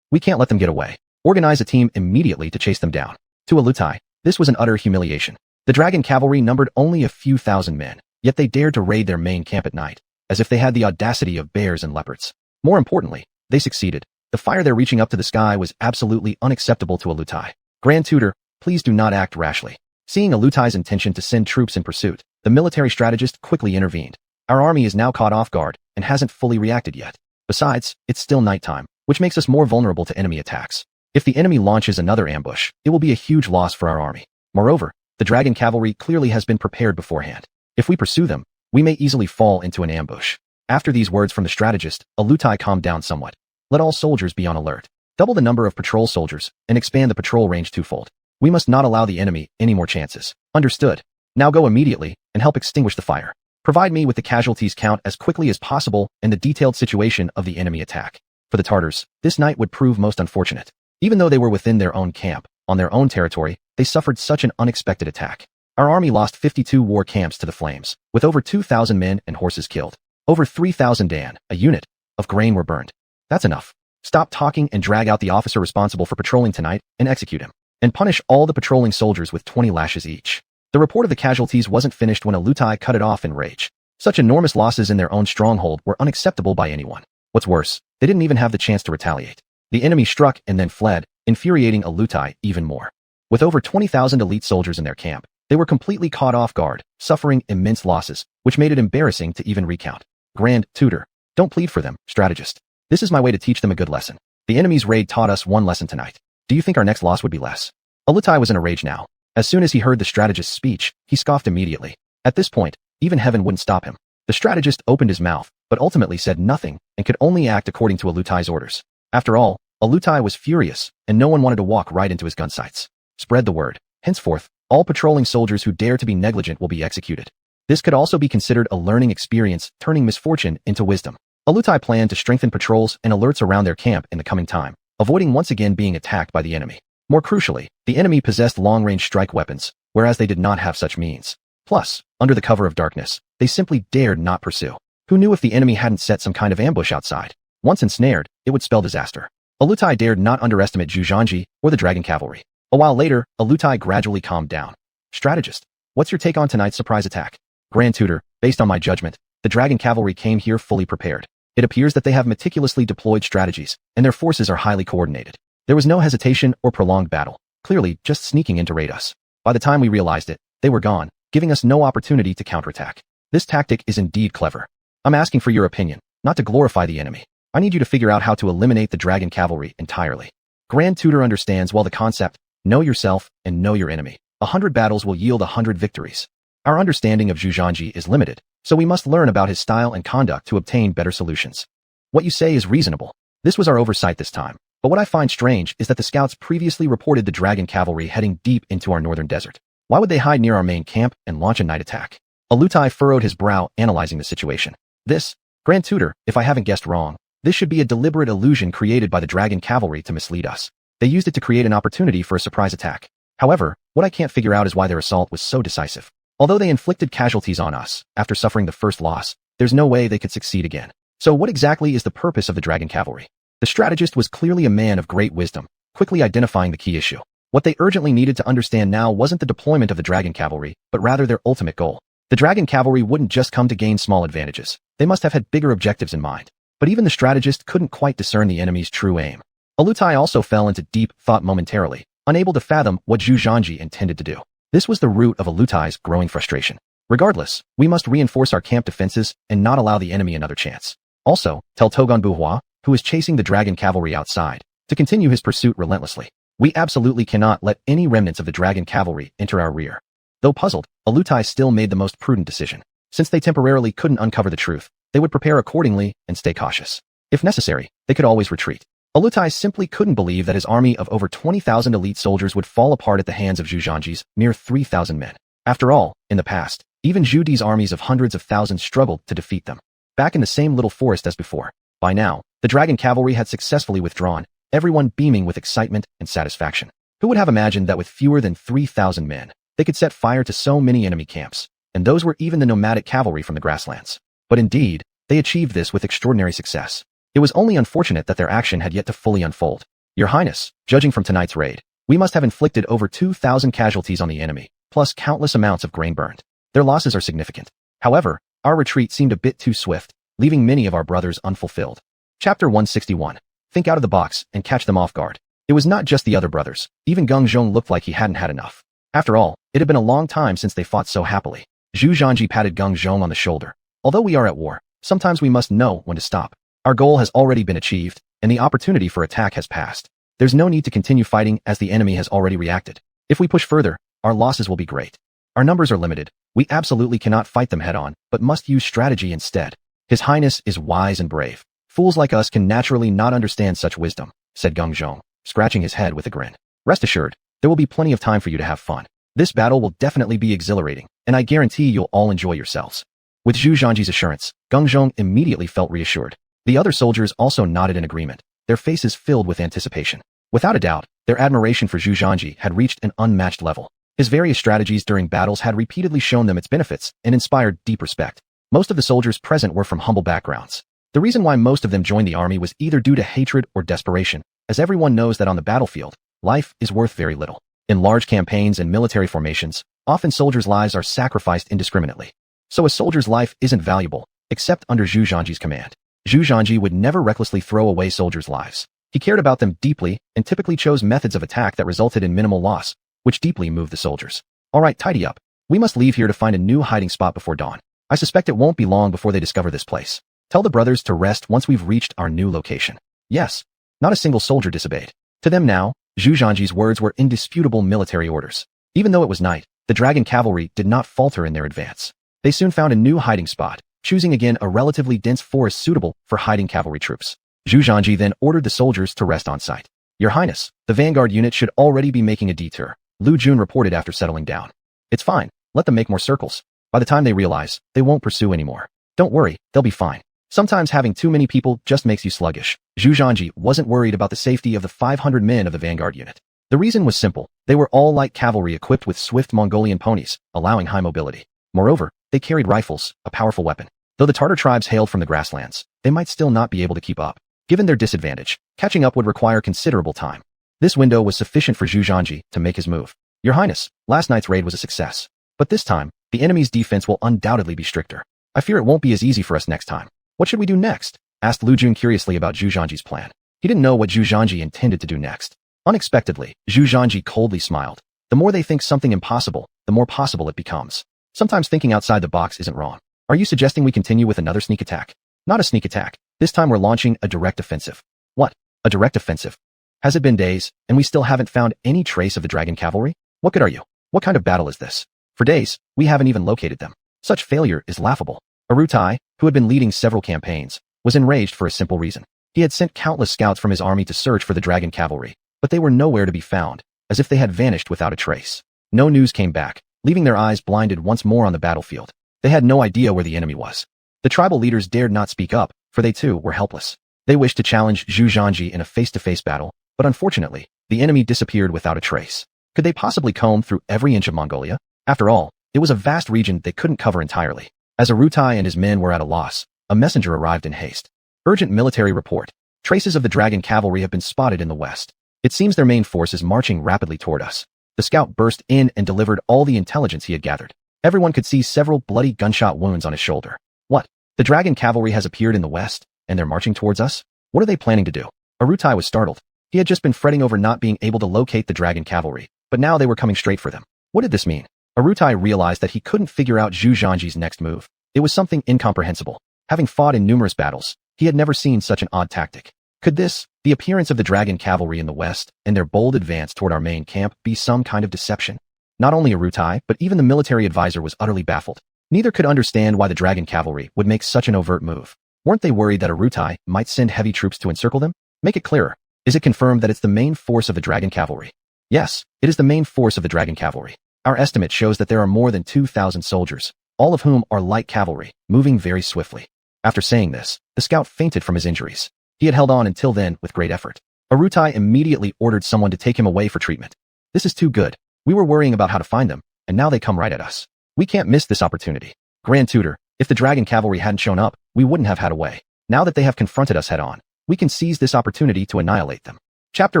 We can't let them get away. Organize a team immediately to chase them down. To Alutai, this was an utter humiliation. The dragon cavalry numbered only a few thousand men, yet they dared to raid their main camp at night, as if they had the audacity of bears and leopards. More importantly, they succeeded. The fire there reaching up to the sky was absolutely unacceptable to Alutai. Grand Tutor, please do not act rashly. Seeing Alutai's intention to send troops in pursuit, the military strategist quickly intervened. Our army is now caught off guard and hasn't fully reacted yet. Besides, it's still nighttime. which makes us more vulnerable to enemy attacks. If the enemy launches another ambush, it will be a huge loss for our army. Moreover, the dragon cavalry clearly has been prepared beforehand. If we pursue them, we may easily fall into an ambush. After these words from the strategist, Alutai calmed down somewhat. Let all soldiers be on alert. Double the number of patrol soldiers and expand the patrol range twofold. We must not allow the enemy any more chances. Understood. Now go immediately and help extinguish the fire. Provide me with the casualties count as quickly as possible and the detailed situation of the enemy attack. For the Tartars, this night would prove most unfortunate. Even though they were within their own camp, on their own territory, they suffered such an unexpected attack. Our army lost 52 war camps to the flames, with over 2,000 men and horses killed. Over 3,000 dan, a unit, of grain were burned. That's enough. Stop talking and drag out the officer responsible for patrolling tonight and execute him. And punish all the patrolling soldiers with 20 lashes each. The report of the casualties wasn't finished when Alutai cut it off in rage. Such enormous losses in their own stronghold were unacceptable by anyone. What's worse, they didn't even have the chance to retaliate. The enemy struck and then fled, infuriating Alutai even more. With over 20,000 elite soldiers in their camp, they were completely caught off guard, suffering immense losses, which made it embarrassing to even recount. Grand Tutor, don't plead for them, strategist. This is my way to teach them a good lesson. The enemy's raid taught us one lesson tonight. Do you think our next loss would be less? Alutai was in a rage now. As soon as he heard the strategist's speech, he scoffed immediately. At this point, even heaven wouldn't stop him. The strategist opened his mouth, but ultimately said nothing and could only act according to Alutai's orders. After all, Alutai was furious, and no one wanted to walk right into his gun sights. Spread the word. Henceforth, all patrolling soldiers who dare to be negligent will be executed. This could also be considered a learning experience, turning misfortune into wisdom. Alutai planned to strengthen patrols and alerts around their camp in the coming time, avoiding once again being attacked by the enemy. More crucially, the enemy possessed long-range strike weapons, whereas they did not have such means. Plus, under the cover of darkness, they simply dared not pursue. Who knew if the enemy hadn't set some kind of ambush outside? Once ensnared, it would spell disaster. Alutai dared not underestimate Zhuangji or the dragon cavalry. A while later, Alutai gradually calmed down. Strategist, what's your take on tonight's surprise attack? Grand Tutor, based on my judgment, the dragon cavalry came here fully prepared. It appears that they have meticulously deployed strategies, and their forces are highly coordinated. There was no hesitation or prolonged battle, clearly just sneaking in to raid us. By the time we realized it, they were gone, giving us no opportunity to counterattack. This tactic is indeed clever. I'm asking for your opinion, not to glorify the enemy. I need you to figure out how to eliminate the dragon cavalry entirely. Grand Tutor understands well the concept, know yourself and know your enemy. 100 battles will yield 100 victories. Our understanding of Zhuangji is limited, so we must learn about his style and conduct to obtain better solutions. What you say is reasonable. This was our oversight this time, but what I find strange is that the scouts previously reported the dragon cavalry heading deep into our northern desert. Why would they hide near our main camp and launch a night attack? Alutai furrowed his brow, analyzing the situation. This, Grand Tutor, if I haven't guessed wrong, this should be a deliberate illusion created by the dragon cavalry to mislead us. They used it to create an opportunity for a surprise attack. However, what I can't figure out is why their assault was so decisive. Although they inflicted casualties on us, after suffering the first loss, there's no way they could succeed again. So what exactly is the purpose of the dragon cavalry? The strategist was clearly a man of great wisdom, quickly identifying the key issue. What they urgently needed to understand now wasn't the deployment of the dragon cavalry, but rather their ultimate goal. The dragon cavalry wouldn't just come to gain small advantages. They must have had bigger objectives in mind. But even the strategist couldn't quite discern the enemy's true aim. Alutai also fell into deep thought momentarily, unable to fathom what Zhuangji intended to do. This was the root of Alutai's growing frustration. Regardless, we must reinforce our camp defenses and not allow the enemy another chance. Also, tell Togon Buhua, who is chasing the dragon cavalry outside, to continue his pursuit relentlessly. We absolutely cannot let any remnants of the dragon cavalry enter our rear. Though puzzled, Alutai still made the most prudent decision. Since they temporarily couldn't uncover the truth, they would prepare accordingly and stay cautious. If necessary, they could always retreat. Alutai simply couldn't believe that his army of over 20,000 elite soldiers would fall apart at the hands of Zhuangji's mere 3,000 men. After all, in the past, even Zhu Di's armies of hundreds of thousands struggled to defeat them. Back in the same little forest as before. By now, the dragon cavalry had successfully withdrawn, everyone beaming with excitement and satisfaction. Who would have imagined that with fewer than 3,000 men, they could set fire to so many enemy camps, and those were even the nomadic cavalry from the grasslands. But indeed, they achieved this with extraordinary success. It was only unfortunate that their action had yet to fully unfold. Your Highness, judging from tonight's raid, we must have inflicted over 2,000 casualties on the enemy, plus countless amounts of grain burned. Their losses are significant. However, our retreat seemed a bit too swift, leaving many of our brothers unfulfilled. Chapter 161. Think out of the box and catch them off guard. It was not just the other brothers. Even Geng Zhong looked like he hadn't had enough. After all, it had been a long time since they fought so happily. Zhuangji patted Geng Zhong on the shoulder. Although we are at war, sometimes we must know when to stop. Our goal has already been achieved, and the opportunity for attack has passed. There's no need to continue fighting as the enemy has already reacted. If we push further, our losses will be great. Our numbers are limited. We absolutely cannot fight them head-on, but must use strategy instead. His Highness is wise and brave. Fools like us can naturally not understand such wisdom, said Geng Zhong, scratching his head with a grin. Rest assured, there will be plenty of time for you to have fun. This battle will definitely be exhilarating, and I guarantee you'll all enjoy yourselves. With Zhu Zhanji's assurance, Geng Zhong immediately felt reassured. The other soldiers also nodded in agreement, their faces filled with anticipation. Without a doubt, their admiration for Zhu Zhanji had reached an unmatched level. His various strategies during battles had repeatedly shown them its benefits and inspired deep respect. Most of the soldiers present were from humble backgrounds. The reason why most of them joined the army was either due to hatred or desperation, as everyone knows that on the battlefield, life is worth very little. In large campaigns and military formations, often soldiers' lives are sacrificed indiscriminately. So a soldier's life isn't valuable, except under Zhu Zhanji's command. Zhu Zhanji would never recklessly throw away soldiers' lives. He cared about them deeply and typically chose methods of attack that resulted in minimal loss, which deeply moved the soldiers. All right, tidy up. We must leave here to find a new hiding spot before dawn. I suspect it won't be long before they discover this place. Tell the brothers to rest once we've reached our new location. Yes. Not a single soldier disobeyed. To them now, Zhu Zhanji's words were indisputable military orders. Even though it was night, the dragon cavalry did not falter in their advance. They soon found a new hiding spot, choosing again a relatively dense forest suitable for hiding cavalry troops. Zhu Zhanji then ordered the soldiers to rest on site. Your Highness, the vanguard unit should already be making a detour, Lu Jun reported after settling down. It's fine, let them make more circles. By the time they realize, they won't pursue anymore. Don't worry, they'll be fine. Sometimes having too many people just makes you sluggish. Zhu Zhanji wasn't worried about the safety of the 500 men of the vanguard unit. The reason was simple. They were all light cavalry equipped with swift Mongolian ponies, allowing high mobility. Moreover, they carried rifles, a powerful weapon. Though the Tartar tribes hailed from the grasslands, they might still not be able to keep up. Given their disadvantage, catching up would require considerable time. This window was sufficient for Zhu Zhanji to make his move. Your Highness, last night's raid was a success. But this time, the enemy's defense will undoubtedly be stricter. I fear it won't be as easy for us next time. What should we do next? Asked Lu Jun curiously about Zhu Zhanji's plan. He didn't know what Zhu Zhanji intended to do next. Unexpectedly, Zhu Zhanji coldly smiled. The more they think something impossible, the more possible it becomes. Sometimes thinking outside the box isn't wrong. Are you suggesting we continue with another sneak attack? Not a sneak attack. This time we're launching a direct offensive. What? A direct offensive? Has it been days, and we still haven't found any trace of the dragon cavalry? What good are you? What kind of battle is this? For days, we haven't even located them. Such failure is laughable. Arutai, who had been leading several campaigns, was enraged for a simple reason. He had sent countless scouts from his army to search for the dragon cavalry, but they were nowhere to be found, as if they had vanished without a trace. No news came back, leaving their eyes blinded once more on the battlefield. They had no idea where the enemy was. The tribal leaders dared not speak up, for they too were helpless. They wished to challenge Zhu Zhanji in a face-to-face battle, but unfortunately, the enemy disappeared without a trace. Could they possibly comb through every inch of Mongolia? After all, it was a vast region they couldn't cover entirely. As Arutai and his men were at a loss, a messenger arrived in haste. Urgent military report. Traces of the dragon cavalry have been spotted in the west. It seems their main force is marching rapidly toward us. The scout burst in and delivered all the intelligence he had gathered. Everyone could see several bloody gunshot wounds on his shoulder. What? The dragon cavalry has appeared in the west, and they're marching towards us? What are they planning to do? Arutai was startled. He had just been fretting over not being able to locate the dragon cavalry, but now they were coming straight for them. What did this mean? Arutai realized that he couldn't figure out Zhu Zhanji's next move. It was something incomprehensible. Having fought in numerous battles, he had never seen such an odd tactic. Could this, the appearance of the dragon cavalry in the west, and their bold advance toward our main camp, be some kind of deception? Not only Arutai, but even the military advisor was utterly baffled. Neither could understand why the dragon cavalry would make such an overt move. Weren't they worried that Arutai might send heavy troops to encircle them? Make it clearer. Is it confirmed that it's the main force of the dragon cavalry? Yes, it is the main force of the dragon cavalry. Our estimate shows that there are more than 2,000 soldiers, all of whom are light cavalry, moving very swiftly. After saying this, the scout fainted from his injuries. He had held on until then with great effort. Arutai immediately ordered someone to take him away for treatment. This is too good. We were worrying about how to find them, and now they come right at us. We can't miss this opportunity. Grand Tutor, if the dragon cavalry hadn't shown up, we wouldn't have had a way. Now that they have confronted us head-on, we can seize this opportunity to annihilate them. Chapter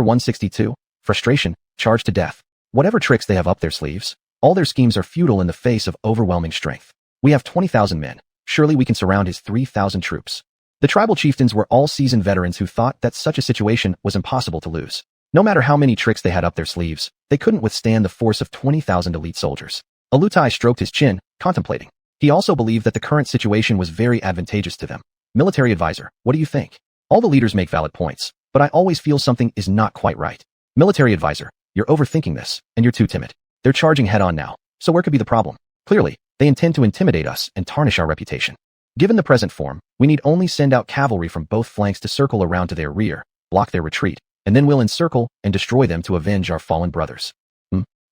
162, Frustration, Charged to Death. Whatever tricks they have up their sleeves, all their schemes are futile in the face of overwhelming strength. We have 20,000 men. Surely we can surround his 3,000 troops. The tribal chieftains were all seasoned veterans who thought that such a situation was impossible to lose. No matter how many tricks they had up their sleeves, they couldn't withstand the force of 20,000 elite soldiers. Alutai stroked his chin, contemplating. He also believed that the current situation was very advantageous to them. Military advisor, what do you think? All the leaders make valid points, but I always feel something is not quite right. Military advisor, you're overthinking this, and you're too timid. They're charging head-on now, so where could be the problem? Clearly, they intend to intimidate us and tarnish our reputation. Given the present form, we need only send out cavalry from both flanks to circle around to their rear, block their retreat, and then we'll encircle and destroy them to avenge our fallen brothers.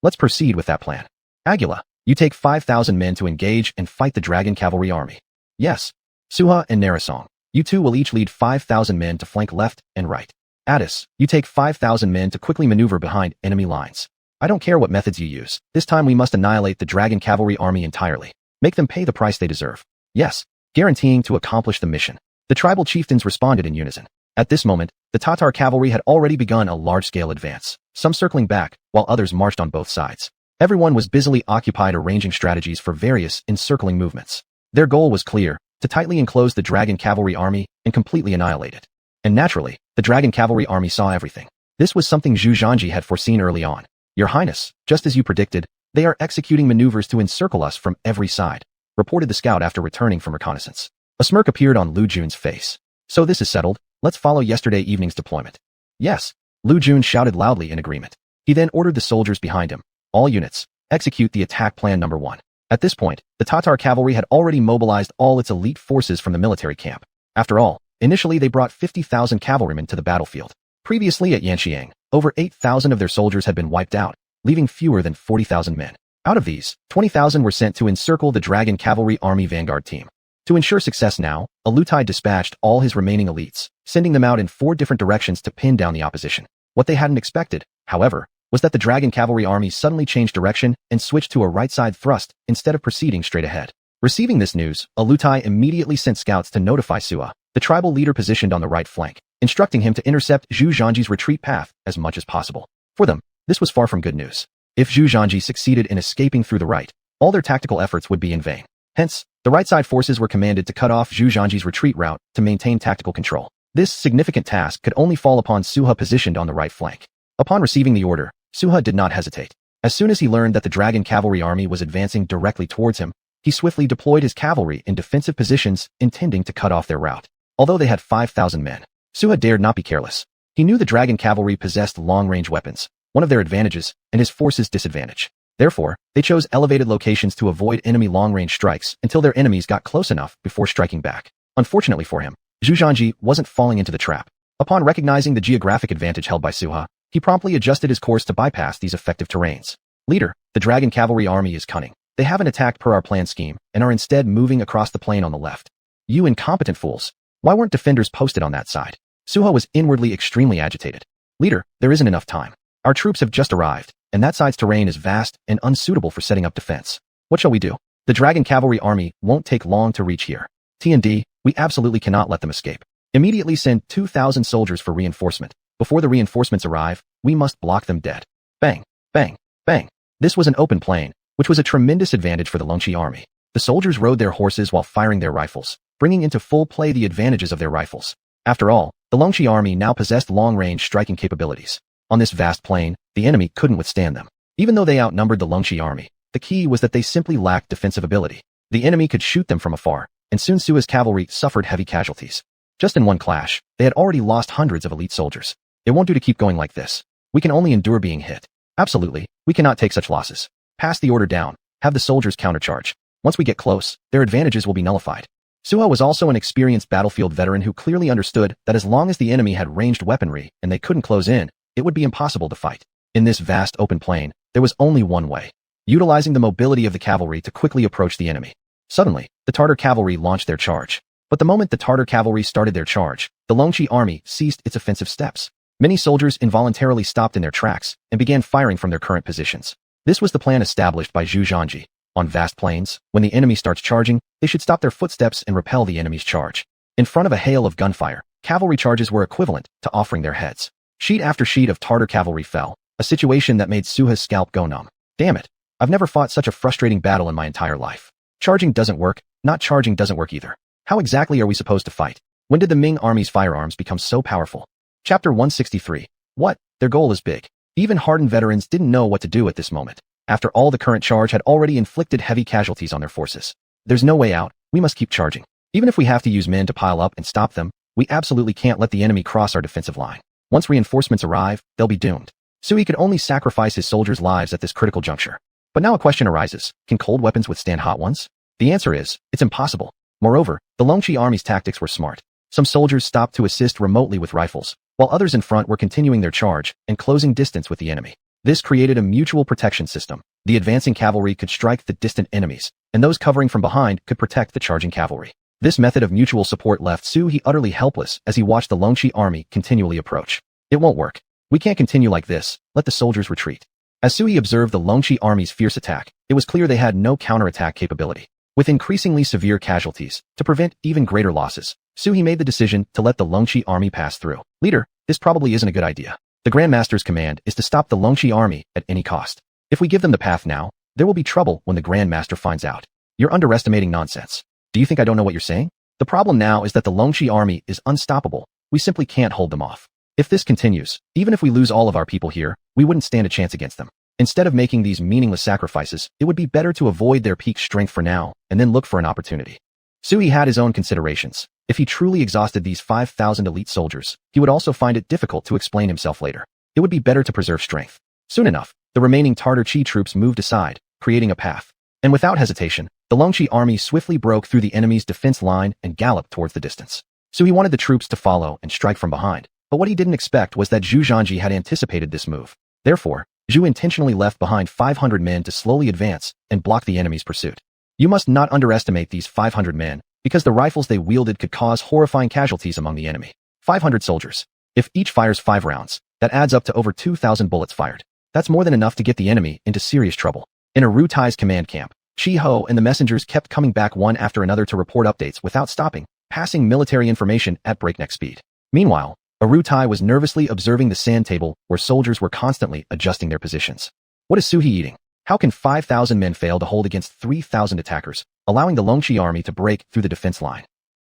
Let's proceed with that plan. Aguila, you take 5,000 men to engage and fight the dragon cavalry army. Yes. Suha and Narasong, you two will each lead 5,000 men to flank left and right. Addis, you take 5,000 men to quickly maneuver behind enemy lines. I don't care what methods you use. This time we must annihilate the dragon cavalry army entirely. Make them pay the price they deserve. Yes, guaranteeing to accomplish the mission. The tribal chieftains responded in unison. At this moment, the Tatar cavalry had already begun a large-scale advance, some circling back, while others marched on both sides. Everyone was busily occupied arranging strategies for various encircling movements. Their goal was clear, to tightly enclose the dragon cavalry army and completely annihilate it. And naturally, the dragon cavalry army saw everything. This was something Zhu Zhanji had foreseen early on. Your Highness, just as you predicted, they are executing maneuvers to encircle us from every side, reported the scout after returning from reconnaissance. A smirk appeared on Lu Jun's face. So this is settled, let's follow yesterday evening's deployment. Yes, Lu Jun shouted loudly in agreement. He then ordered the soldiers behind him, all units, execute the attack plan number 1. At this point, the Tatar cavalry had already mobilized all its elite forces from the military camp. After all, initially they brought 50,000 cavalrymen to the battlefield. Previously at Yanxiang, over 8,000 of their soldiers had been wiped out, leaving fewer than 40,000 men. Out of these, 20,000 were sent to encircle the dragon cavalry army vanguard team. To ensure success now, Alutai dispatched all his remaining elites, sending them out in 4 different directions to pin down the opposition. What they hadn't expected, however, was that the dragon cavalry army suddenly changed direction and switched to a right-side thrust instead of proceeding straight ahead. Receiving this news, Alutai immediately sent scouts to notify Sua, the tribal leader positioned on the right flank, instructing him to intercept Zhu Zhanji's retreat path as much as possible. For them, this was far from good news. If Zhu Zhanji succeeded in escaping through the right, all their tactical efforts would be in vain. Hence, the right-side forces were commanded to cut off Zhu Zhanji's retreat route to maintain tactical control. This significant task could only fall upon Suha positioned on the right flank. Upon receiving the order, Suha did not hesitate. As soon as he learned that the dragon cavalry army was advancing directly towards him, he swiftly deployed his cavalry in defensive positions, intending to cut off their route. Although they had 5,000 men, Suha dared not be careless. He knew the dragon cavalry possessed long-range weapons, one of their advantages, and his force's disadvantage. Therefore, they chose elevated locations to avoid enemy long-range strikes until their enemies got close enough before striking back. Unfortunately for him, Zhu Zhanji wasn't falling into the trap. Upon recognizing the geographic advantage held by Suha, he promptly adjusted his course to bypass these effective terrains. Leader, the dragon cavalry army is cunning. They haven't attacked per our plan scheme and are instead moving across the plain on the left. You incompetent fools. Why weren't defenders posted on that side? Suha was inwardly extremely agitated. Leader, there isn't enough time. Our troops have just arrived, and that side's terrain is vast and unsuitable for setting up defense. What shall we do? The dragon cavalry army won't take long to reach here. T&D, we absolutely cannot let them escape. Immediately send 2,000 soldiers for reinforcement. Before the reinforcements arrive, we must block them dead. Bang, bang, bang. This was an open plain, which was a tremendous advantage for the Longqi army. The soldiers rode their horses while firing their rifles, bringing into full play the advantages of their rifles. After all, the Longqi army now possessed long-range striking capabilities. On this vast plain, the enemy couldn't withstand them. Even though they outnumbered the Longqi army, the key was that they simply lacked defensive ability. The enemy could shoot them from afar, and soon Sua's cavalry suffered heavy casualties. Just in one clash, they had already lost hundreds of elite soldiers. It won't do to keep going like this. We can only endure being hit. Absolutely, we cannot take such losses. Pass the order down, have the soldiers countercharge. Once we get close, their advantages will be nullified. Suha was also an experienced battlefield veteran who clearly understood that as long as the enemy had ranged weaponry and they couldn't close in, it would be impossible to fight. In this vast open plain, there was only one way: utilizing the mobility of the cavalry to quickly approach the enemy. Suddenly, the Tartar cavalry launched their charge. But the moment the Tartar cavalry started their charge, the Longqi army ceased its offensive steps. Many soldiers involuntarily stopped in their tracks and began firing from their current positions. This was the plan established by Zhu Zhanji. On vast plains, when the enemy starts charging, they should stop their footsteps and repel the enemy's charge. In front of a hail of gunfire, cavalry charges were equivalent to offering their heads. Sheet after sheet of Tartar cavalry fell, a situation that made Suha's scalp go numb. Damn it, I've never fought such a frustrating battle in my entire life. Charging doesn't work, not charging doesn't work either. How exactly are we supposed to fight? When did the Ming army's firearms become so powerful? Chapter 163. What? Their goal is big. Even hardened veterans didn't know what to do at this moment. After all, the current charge had already inflicted heavy casualties on their forces. There's no way out, we must keep charging. Even if we have to use men to pile up and stop them, We absolutely can't let the enemy cross our defensive line. Once reinforcements arrive, they'll be doomed. Sui could only sacrifice his soldiers' lives at this critical juncture. But now a question arises. Can cold weapons withstand hot ones? The answer is, it's impossible. Moreover, the Longqi army's tactics were smart. Some soldiers stopped to assist remotely with rifles, while others in front were continuing their charge and closing distance with the enemy. This created a mutual protection system. The advancing cavalry could strike the distant enemies, and those covering from behind could protect the charging cavalry. This method of mutual support left Sui utterly helpless as he watched the Longqi army continually approach. It won't work. We can't continue like this. Let the soldiers retreat. As Sui observed the Longqi army's fierce attack, it was clear they had no counterattack capability. With increasingly severe casualties, to prevent even greater losses, Sui made the decision to let the Longqi army pass through. Leader, this probably isn't a good idea. The Grand Master's command is to stop the Longqi army at any cost. If we give them the path now, there will be trouble when the Grand Master finds out. You're underestimating nonsense. Do you think I don't know what you're saying? The problem now is that the Longqi army is unstoppable. We simply can't hold them off. If this continues, even if we lose all of our people here, we wouldn't stand a chance against them. Instead of making these meaningless sacrifices, it would be better to avoid their peak strength for now, and then look for an opportunity. Sui had his own considerations. If he truly exhausted these 5,000 elite soldiers, he would also find it difficult to explain himself later. It would be better to preserve strength. Soon enough, the remaining Tartar Qi troops moved aside, creating a path. And without hesitation, the Longqi army swiftly broke through the enemy's defense line and galloped towards the distance. Sui wanted the troops to follow and strike from behind, but what he didn't expect was that Zhu Zhanji had anticipated this move. Therefore, Zhu intentionally left behind 500 men to slowly advance and block the enemy's pursuit. You must not underestimate these 500 men, because the rifles they wielded could cause horrifying casualties among the enemy. 500 soldiers. If each fires 5 rounds, that adds up to over 2,000 bullets fired. That's more than enough to get the enemy into serious trouble. In Aru Tai's command camp, Chi Ho and the messengers kept coming back one after another to report updates without stopping, passing military information at breakneck speed. Meanwhile, Aru Tai was nervously observing the sand table where soldiers were constantly adjusting their positions. What is Suhi eating? How can 5,000 men fail to hold against 3,000 attackers, allowing the Longqi army to break through the defense line?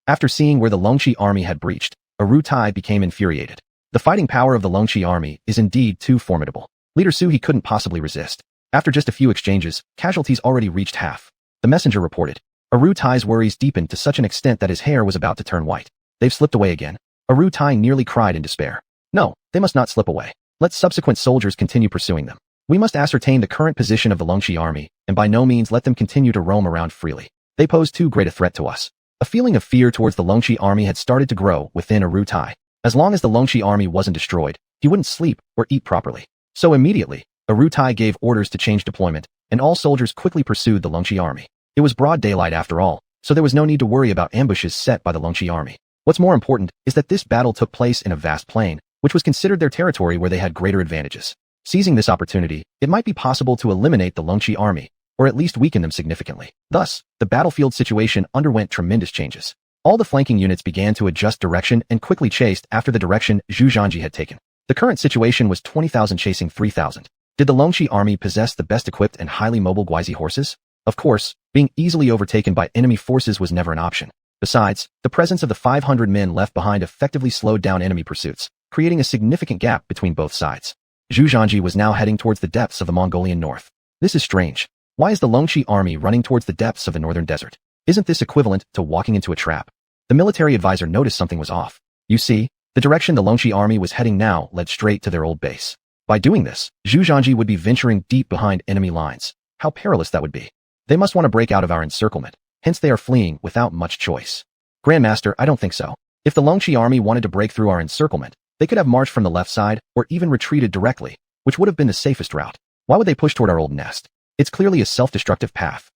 After seeing where the Longqi army had breached, Aru Tai became infuriated. The fighting power of the Longqi army is indeed too formidable. Leader Suhi couldn't possibly resist. After just a few exchanges, casualties already reached half. The messenger reported. Aru Tai's worries deepened to such an extent that his hair was about to turn white. They've slipped away again. Aru Tai nearly cried in despair. No, they must not slip away. Let subsequent soldiers continue pursuing them. We must ascertain the current position of the Longqi army, and by no means let them continue to roam around freely. They pose too great a threat to us. A feeling of fear towards the Longqi army had started to grow within Aru Tai. As long as the Longqi army wasn't destroyed, he wouldn't sleep or eat properly. So immediately, Aru Tai gave orders to change deployment, and all soldiers quickly pursued the Longqi army. It was broad daylight after all, so there was no need to worry about ambushes set by the Longqi army. What's more important is that this battle took place in a vast plain, which was considered their territory where they had greater advantages. Seizing this opportunity, it might be possible to eliminate the Longqi army, or at least weaken them significantly. Thus, the battlefield situation underwent tremendous changes. All the flanking units began to adjust direction and quickly chased after the direction Zhu Zhanji had taken. The current situation was 20,000 chasing 3,000. Did the Longqi army possess the best equipped and highly mobile Guizi horses? Of course, being easily overtaken by enemy forces was never an option. Besides, the presence of the 500 men left behind effectively slowed down enemy pursuits, creating a significant gap between both sides. Zhu Zhanji was now heading towards the depths of the Mongolian north. This is strange. Why is the Longqi army running towards the depths of the northern desert? Isn't this equivalent to walking into a trap? The military advisor noticed something was off. You see, the direction the Longqi army was heading now led straight to their old base. By doing this, Zhu Zhanji would be venturing deep behind enemy lines. How perilous that would be. They must want to break out of our encirclement. Hence they are fleeing without much choice. Grandmaster, I don't think so. If the Longqi army wanted to break through our encirclement, they could have marched from the left side or even retreated directly, which would have been the safest route. Why would they push toward our old nest? It's clearly a self-destructive path.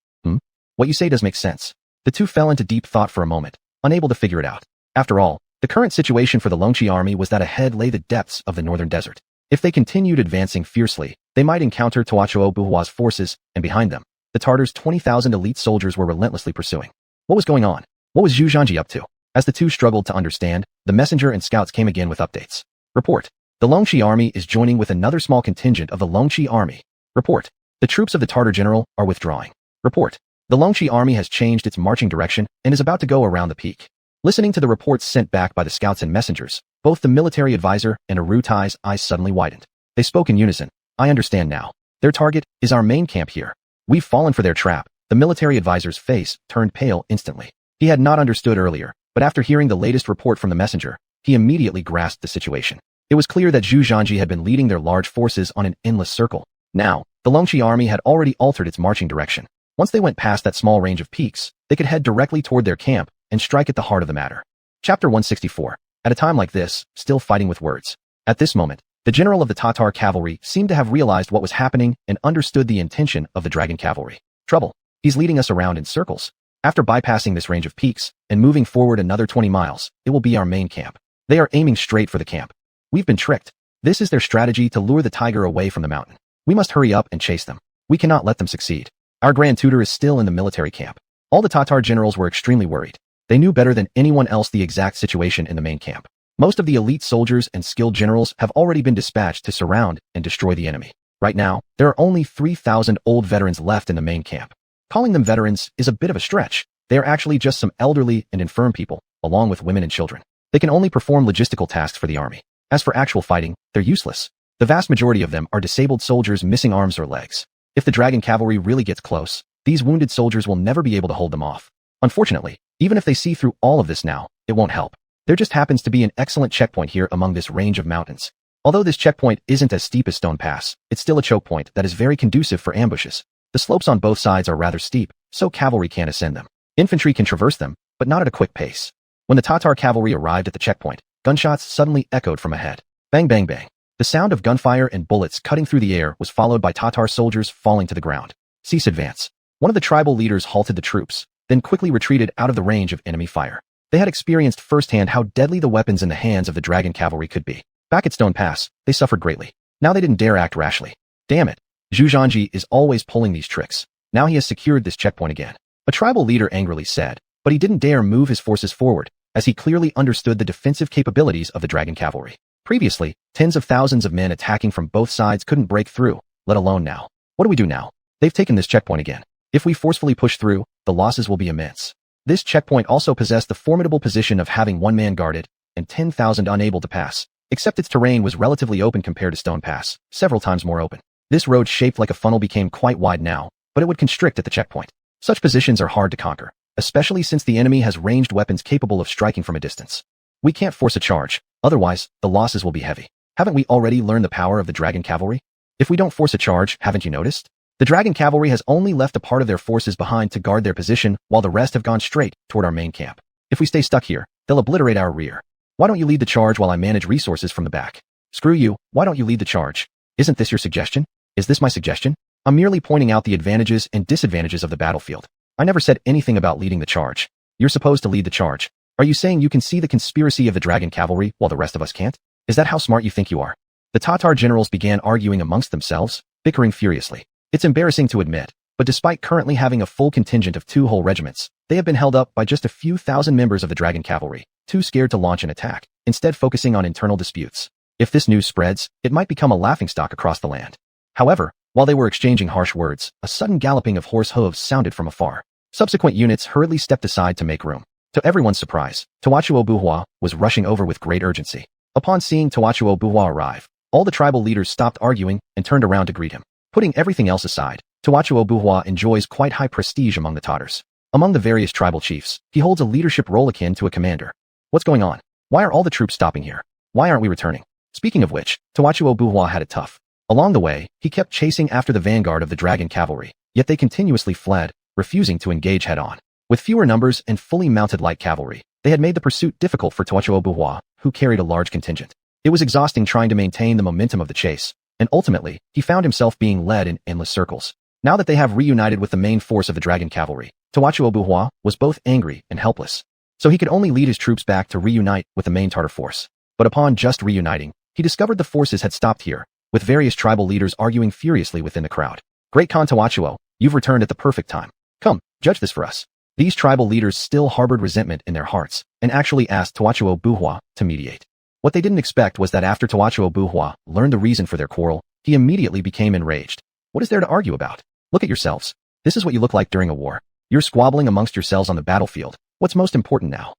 What you say does make sense. The two fell into deep thought for a moment, unable to figure it out. After all, the current situation for the Longqi army was that ahead lay the depths of the northern desert. If they continued advancing fiercely, they might encounter Tuachuo Buhua's forces, and behind them, the Tartars' 20,000 elite soldiers were relentlessly pursuing. What was going on? What was Zhu Zhanji up to? As the two struggled to understand, the messenger and scouts came again with updates. Report. The Longqi army is joining with another small contingent of the Longqi army. Report. The troops of the Tartar general are withdrawing. Report. The Longqi army has changed its marching direction and is about to go around the peak. Listening to the reports sent back by the scouts and messengers, both the military advisor and Aru Tai's eyes suddenly widened. They spoke in unison. I understand now. Their target is our main camp here. We've fallen for their trap. The military advisor's face turned pale instantly. He had not understood earlier, but after hearing the latest report from the messenger, he immediately grasped the situation. It was clear that Zhu Zhanji had been leading their large forces on an endless circle. Now, the Longqi army had already altered its marching direction. Once they went past that small range of peaks, they could head directly toward their camp and strike at the heart of the matter. Chapter 164. At a time like this, still fighting with words. At this moment, the general of the Tatar cavalry seemed to have realized what was happening and understood the intention of the dragon cavalry. Trouble. He's leading us around in circles. After bypassing this range of peaks and moving forward another 20 miles, it will be our main camp. They are aiming straight for the camp. We've been tricked. This is their strategy to lure the tiger away from the mountain. We must hurry up and chase them. We cannot let them succeed. Our Grand Tutor is still in the military camp. All the Tatar generals were extremely worried. They knew better than anyone else the exact situation in the main camp. Most of the elite soldiers and skilled generals have already been dispatched to surround and destroy the enemy. Right now, there are only 3,000 old veterans left in the main camp. Calling them veterans is a bit of a stretch. They are actually just some elderly and infirm people, along with women and children. They can only perform logistical tasks for the army. As for actual fighting, they're useless. The vast majority of them are disabled soldiers missing arms or legs. If the dragon cavalry really gets close, these wounded soldiers will never be able to hold them off. Unfortunately, even if they see through all of this now, it won't help. There just happens to be an excellent checkpoint here among this range of mountains. Although this checkpoint isn't as steep as Stone Pass, it's still a choke point that is very conducive for ambushes. The slopes on both sides are rather steep, so cavalry can't ascend them. Infantry can traverse them, but not at a quick pace. When the Tatar cavalry arrived at the checkpoint, gunshots suddenly echoed from ahead. Bang bang bang. The sound of gunfire and bullets cutting through the air was followed by Tatar soldiers falling to the ground. Cease advance. One of the tribal leaders halted the troops, then quickly retreated out of the range of enemy fire. They had experienced firsthand how deadly the weapons in the hands of the dragon cavalry could be. Back at Stone Pass, they suffered greatly. Now they didn't dare act rashly. Damn it. Zhu Zhanji is always pulling these tricks. Now he has secured this checkpoint again. A tribal leader angrily said, but he didn't dare move his forces forward, as he clearly understood the defensive capabilities of the dragon cavalry. Previously, tens of thousands of men attacking from both sides couldn't break through, let alone now. What do we do now? They've taken this checkpoint again. If we forcefully push through, the losses will be immense. This checkpoint also possessed the formidable position of having one man guarded and 10,000 unable to pass, except its terrain was relatively open compared to Stone Pass, several times more open. This road shaped like a funnel became quite wide now, but it would constrict at the checkpoint. Such positions are hard to conquer, especially since the enemy has ranged weapons capable of striking from a distance. We can't force a charge, otherwise, the losses will be heavy. Haven't we already learned the power of the dragon cavalry? If we don't force a charge, haven't you noticed? The dragon cavalry has only left a part of their forces behind to guard their position, while the rest have gone straight toward our main camp. If we stay stuck here, they'll obliterate our rear. Why don't you lead the charge while I manage resources from the back? Screw you, why don't you lead the charge? Isn't this your suggestion? Is this my suggestion? I'm merely pointing out the advantages and disadvantages of the battlefield. I never said anything about leading the charge. You're supposed to lead the charge. Are you saying you can see the conspiracy of the dragon cavalry while the rest of us can't? Is that how smart you think you are? The Tatar generals began arguing amongst themselves, bickering furiously. It's embarrassing to admit, but despite currently having a full contingent of 2 whole regiments, they have been held up by just a few thousand members of the dragon cavalry, too scared to launch an attack, instead focusing on internal disputes. If this news spreads, it might become a laughingstock across the land. However, while they were exchanging harsh words, a sudden galloping of horse hooves sounded from afar. Subsequent units hurriedly stepped aside to make room. To everyone's surprise, Tawachuo Buhua was rushing over with great urgency. Upon seeing Tawachuo Buhua arrive, all the tribal leaders stopped arguing and turned around to greet him. Putting everything else aside, Tawachuo Buhua enjoys quite high prestige among the Tatars. Among the various tribal chiefs, he holds a leadership role akin to a commander. What's going on? Why are all the troops stopping here? Why aren't we returning? Speaking of which, Tawachuo Buhua had it tough. Along the way, he kept chasing after the vanguard of the dragon cavalry, yet they continuously fled, refusing to engage head-on. With fewer numbers and fully mounted light cavalry, they had made the pursuit difficult for Tawachuo Buhua, who carried a large contingent. It was exhausting trying to maintain the momentum of the chase, and ultimately, he found himself being led in endless circles. Now that they have reunited with the main force of the dragon cavalry, Tawachuo Buhua was both angry and helpless. So he could only lead his troops back to reunite with the main Tatar force. But upon just reuniting, he discovered the forces had stopped here, with various tribal leaders arguing furiously within the crowd. Great Khan Tawachuo, you've returned at the perfect time. Come, judge this for us. These tribal leaders still harbored resentment in their hearts, and actually asked Tawachuo Buhua to mediate. What they didn't expect was that after Tawachuo Buhua learned the reason for their quarrel, he immediately became enraged. What is there to argue about? Look at yourselves. This is what you look like during a war. You're squabbling amongst yourselves on the battlefield. What's most important now?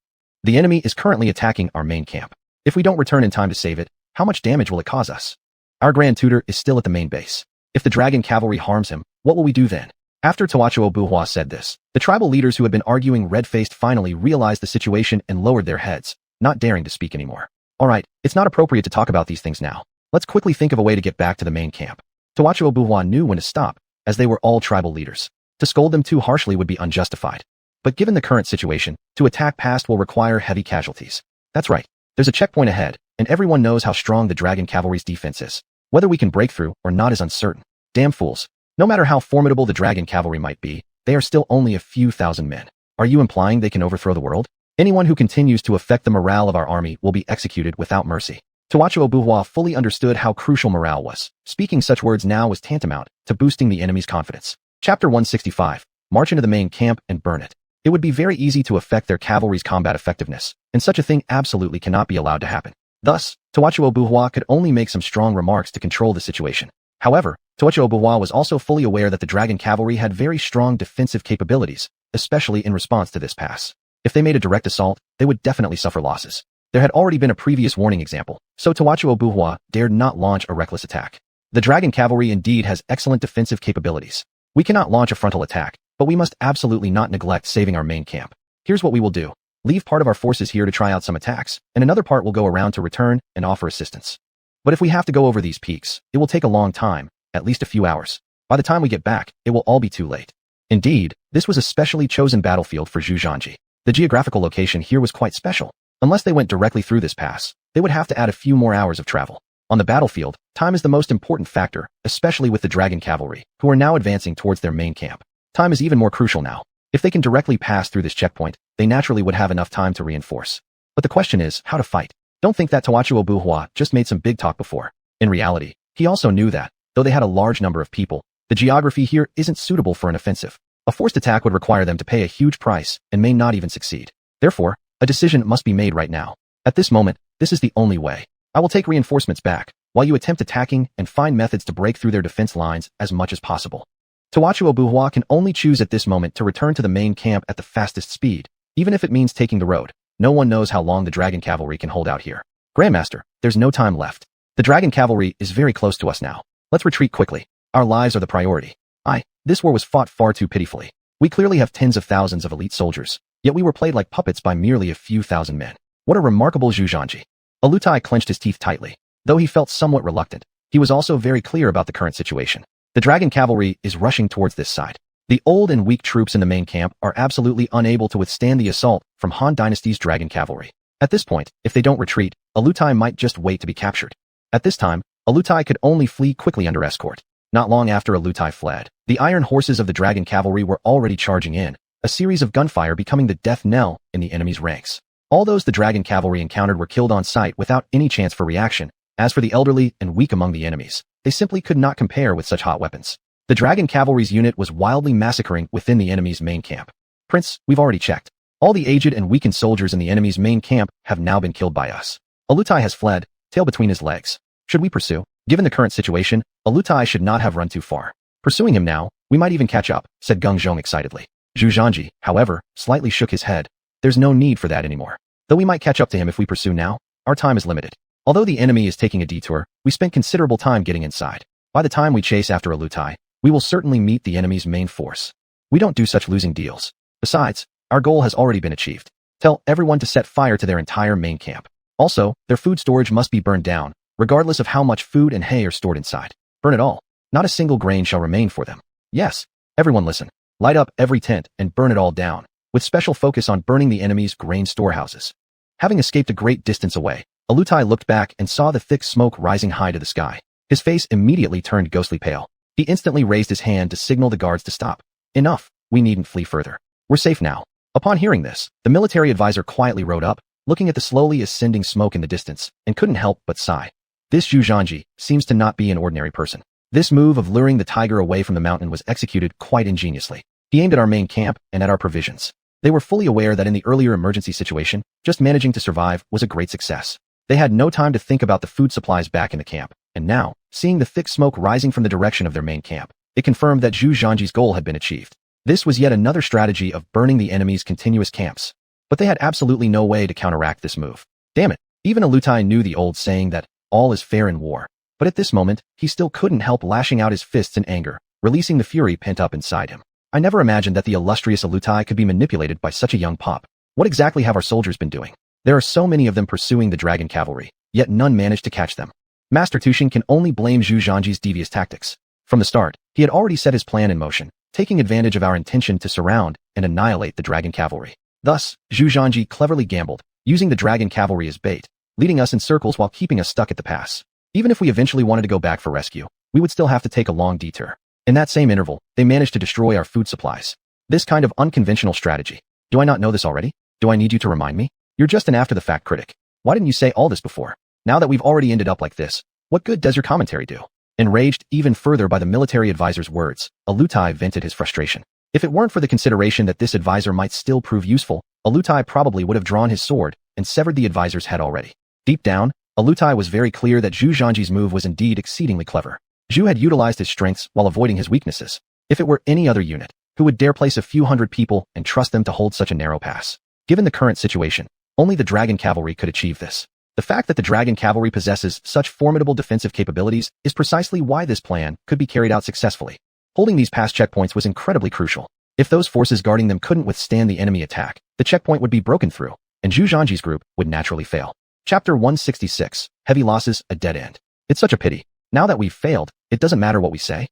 The enemy is currently attacking our main camp. If we don't return in time to save it, how much damage will it cause us? Our Grand Tutor is still at the main base. If the dragon cavalry harms him, what will we do then? After Tawachuo Buhua said this, the tribal leaders who had been arguing red-faced finally realized the situation and lowered their heads, not daring to speak anymore. Alright, it's not appropriate to talk about these things now. Let's quickly think of a way to get back to the main camp. Tawachuo Buhua knew when to stop, as they were all tribal leaders. To scold them too harshly would be unjustified. But given the current situation, to attack past will require heavy casualties. That's right. There's a checkpoint ahead, and everyone knows how strong the dragon cavalry's defense is. Whether we can break through or not is uncertain. Damn fools. No matter how formidable the dragon cavalry might be, they are still only a few thousand men. Are you implying they can overthrow the world? Anyone who continues to affect the morale of our army will be executed without mercy. Tawachuo Buhua fully understood how crucial morale was. Speaking such words now was tantamount to boosting the enemy's confidence. Chapter 165. March into the main camp and burn it. It would be very easy to affect their cavalry's combat effectiveness, and such a thing absolutely cannot be allowed to happen. Thus, Tawachuo Buhua could only make some strong remarks to control the situation. However, Tawachuo Buhua was also fully aware that the dragon cavalry had very strong defensive capabilities, especially in response to this pass. If they made a direct assault, they would definitely suffer losses. There had already been a previous warning example, so Tawachuo Buhua dared not launch a reckless attack. The dragon cavalry indeed has excellent defensive capabilities. We cannot launch a frontal attack, but we must absolutely not neglect saving our main camp. Here's what we will do. Leave part of our forces here to try out some attacks, and another part will go around to return and offer assistance. But if we have to go over these peaks, it will take a long time, at least a few hours. By the time we get back, it will all be too late. Indeed, this was a specially chosen battlefield for Xuanhuan. The geographical location here was quite special. Unless they went directly through this pass, they would have to add a few more hours of travel. On the battlefield, time is the most important factor, especially with the dragon cavalry, who are now advancing towards their main camp. Time is even more crucial now. If they can directly pass through this checkpoint, they naturally would have enough time to reinforce. But the question is, how to fight? Don't think that Tawachuo Buhua just made some big talk before. In reality, he also knew that, though they had a large number of people, the geography here isn't suitable for an offensive. A forced attack would require them to pay a huge price and may not even succeed. Therefore, a decision must be made right now. At this moment, this is the only way. I will take reinforcements back, while you attempt attacking and find methods to break through their defense lines as much as possible. Tawachuo Buhua can only choose at this moment to return to the main camp at the fastest speed, even if it means taking the road. No one knows how long the dragon cavalry can hold out here. Grandmaster, there's no time left. The dragon cavalry is very close to us now. Let's retreat quickly. Our lives are the priority. This war was fought far too pitifully. We clearly have tens of thousands of elite soldiers, yet we were played like puppets by merely a few thousand men. What a remarkable Xuanhuan. Alutai clenched his teeth tightly. Though he felt somewhat reluctant, he was also very clear about the current situation. The dragon cavalry is rushing towards this side. The old and weak troops in the main camp are absolutely unable to withstand the assault from Han Dynasty's dragon cavalry. At this point, if they don't retreat, Alutai might just wait to be captured. At this time, Alutai could only flee quickly under escort. Not long after Alutai fled, the iron horses of the dragon cavalry were already charging in, a series of gunfire becoming the death knell in the enemy's ranks. All those the dragon cavalry encountered were killed on sight without any chance for reaction. As for the elderly and weak among the enemies, they simply could not compare with such hot weapons. The dragon cavalry's unit was wildly massacring within the enemy's main camp. Prince, we've already checked. All the aged and weakened soldiers in the enemy's main camp have now been killed by us. Alutai has fled, tail between his legs. Should we pursue? Given the current situation, Alutai should not have run too far. Pursuing him now, we might even catch up, said Geng Zhong excitedly. Xuanhuan, however, slightly shook his head. There's no need for that anymore. Though we might catch up to him if we pursue now, our time is limited. Although the enemy is taking a detour, we spent considerable time getting inside. By the time we chase after Alutai, we will certainly meet the enemy's main force. We don't do such losing deals. Besides, our goal has already been achieved. Tell everyone to set fire to their entire main camp. Also, their food storage must be burned down, regardless of how much food and hay are stored inside. Burn it all. Not a single grain shall remain for them. Yes, everyone listen. Light up every tent and burn it all down, with special focus on burning the enemy's grain storehouses. Having escaped a great distance away, Alutai looked back and saw the thick smoke rising high to the sky. His face immediately turned ghostly pale. He instantly raised his hand to signal the guards to stop. Enough, we needn't flee further. We're safe now. Upon hearing this, the military advisor quietly rode up, looking at the slowly ascending smoke in the distance, and couldn't help but sigh. This Xuanhuan seems to not be an ordinary person. This move of luring the tiger away from the mountain was executed quite ingeniously. He aimed at our main camp and at our provisions. They were fully aware that in the earlier emergency situation, just managing to survive was a great success. They had no time to think about the food supplies back in the camp, and now, seeing the thick smoke rising from the direction of their main camp, it confirmed that Xuanhuan's goal had been achieved. This was yet another strategy of burning the enemy's continuous camps. But they had absolutely no way to counteract this move. Damn it, even Alutai knew the old saying that all is fair in war. But at this moment, he still couldn't help lashing out his fists in anger, releasing the fury pent up inside him. I never imagined that the illustrious Alutai could be manipulated by such a young pup. What exactly have our soldiers been doing? There are so many of them pursuing the dragon cavalry, yet none managed to catch them. Master Tushin can only blame Zhu Zhangji's devious tactics. From the start, he had already set his plan in motion, taking advantage of our intention to surround and annihilate the dragon cavalry. Thus, Zhu Zhangji cleverly gambled, using the dragon cavalry as bait, leading us in circles while keeping us stuck at the pass. Even if we eventually wanted to go back for rescue, we would still have to take a long detour. In that same interval, they managed to destroy our food supplies. This kind of unconventional strategy. Do I not know this already? Do I need you to remind me? You're just an after-the-fact critic. Why didn't you say all this before? Now that we've already ended up like this, what good does your commentary do? Enraged even further by the military advisor's words, Alutai vented his frustration. If it weren't for the consideration that this advisor might still prove useful, Alutai probably would have drawn his sword and severed the advisor's head already. Deep down, Alutai was very clear that Zhu Zhangji's move was indeed exceedingly clever. Zhu had utilized his strengths while avoiding his weaknesses. If it were any other unit, who would dare place a few hundred people and trust them to hold such a narrow pass? Given the current situation, only the dragon cavalry could achieve this. The fact that the dragon cavalry possesses such formidable defensive capabilities is precisely why this plan could be carried out successfully. Holding these pass checkpoints was incredibly crucial. If those forces guarding them couldn't withstand the enemy attack, the checkpoint would be broken through, and Zhu Zhangji's group would naturally fail. Chapter 166, Heavy Losses, a Dead End. It's such a pity. Now that we've failed, it doesn't matter what we say.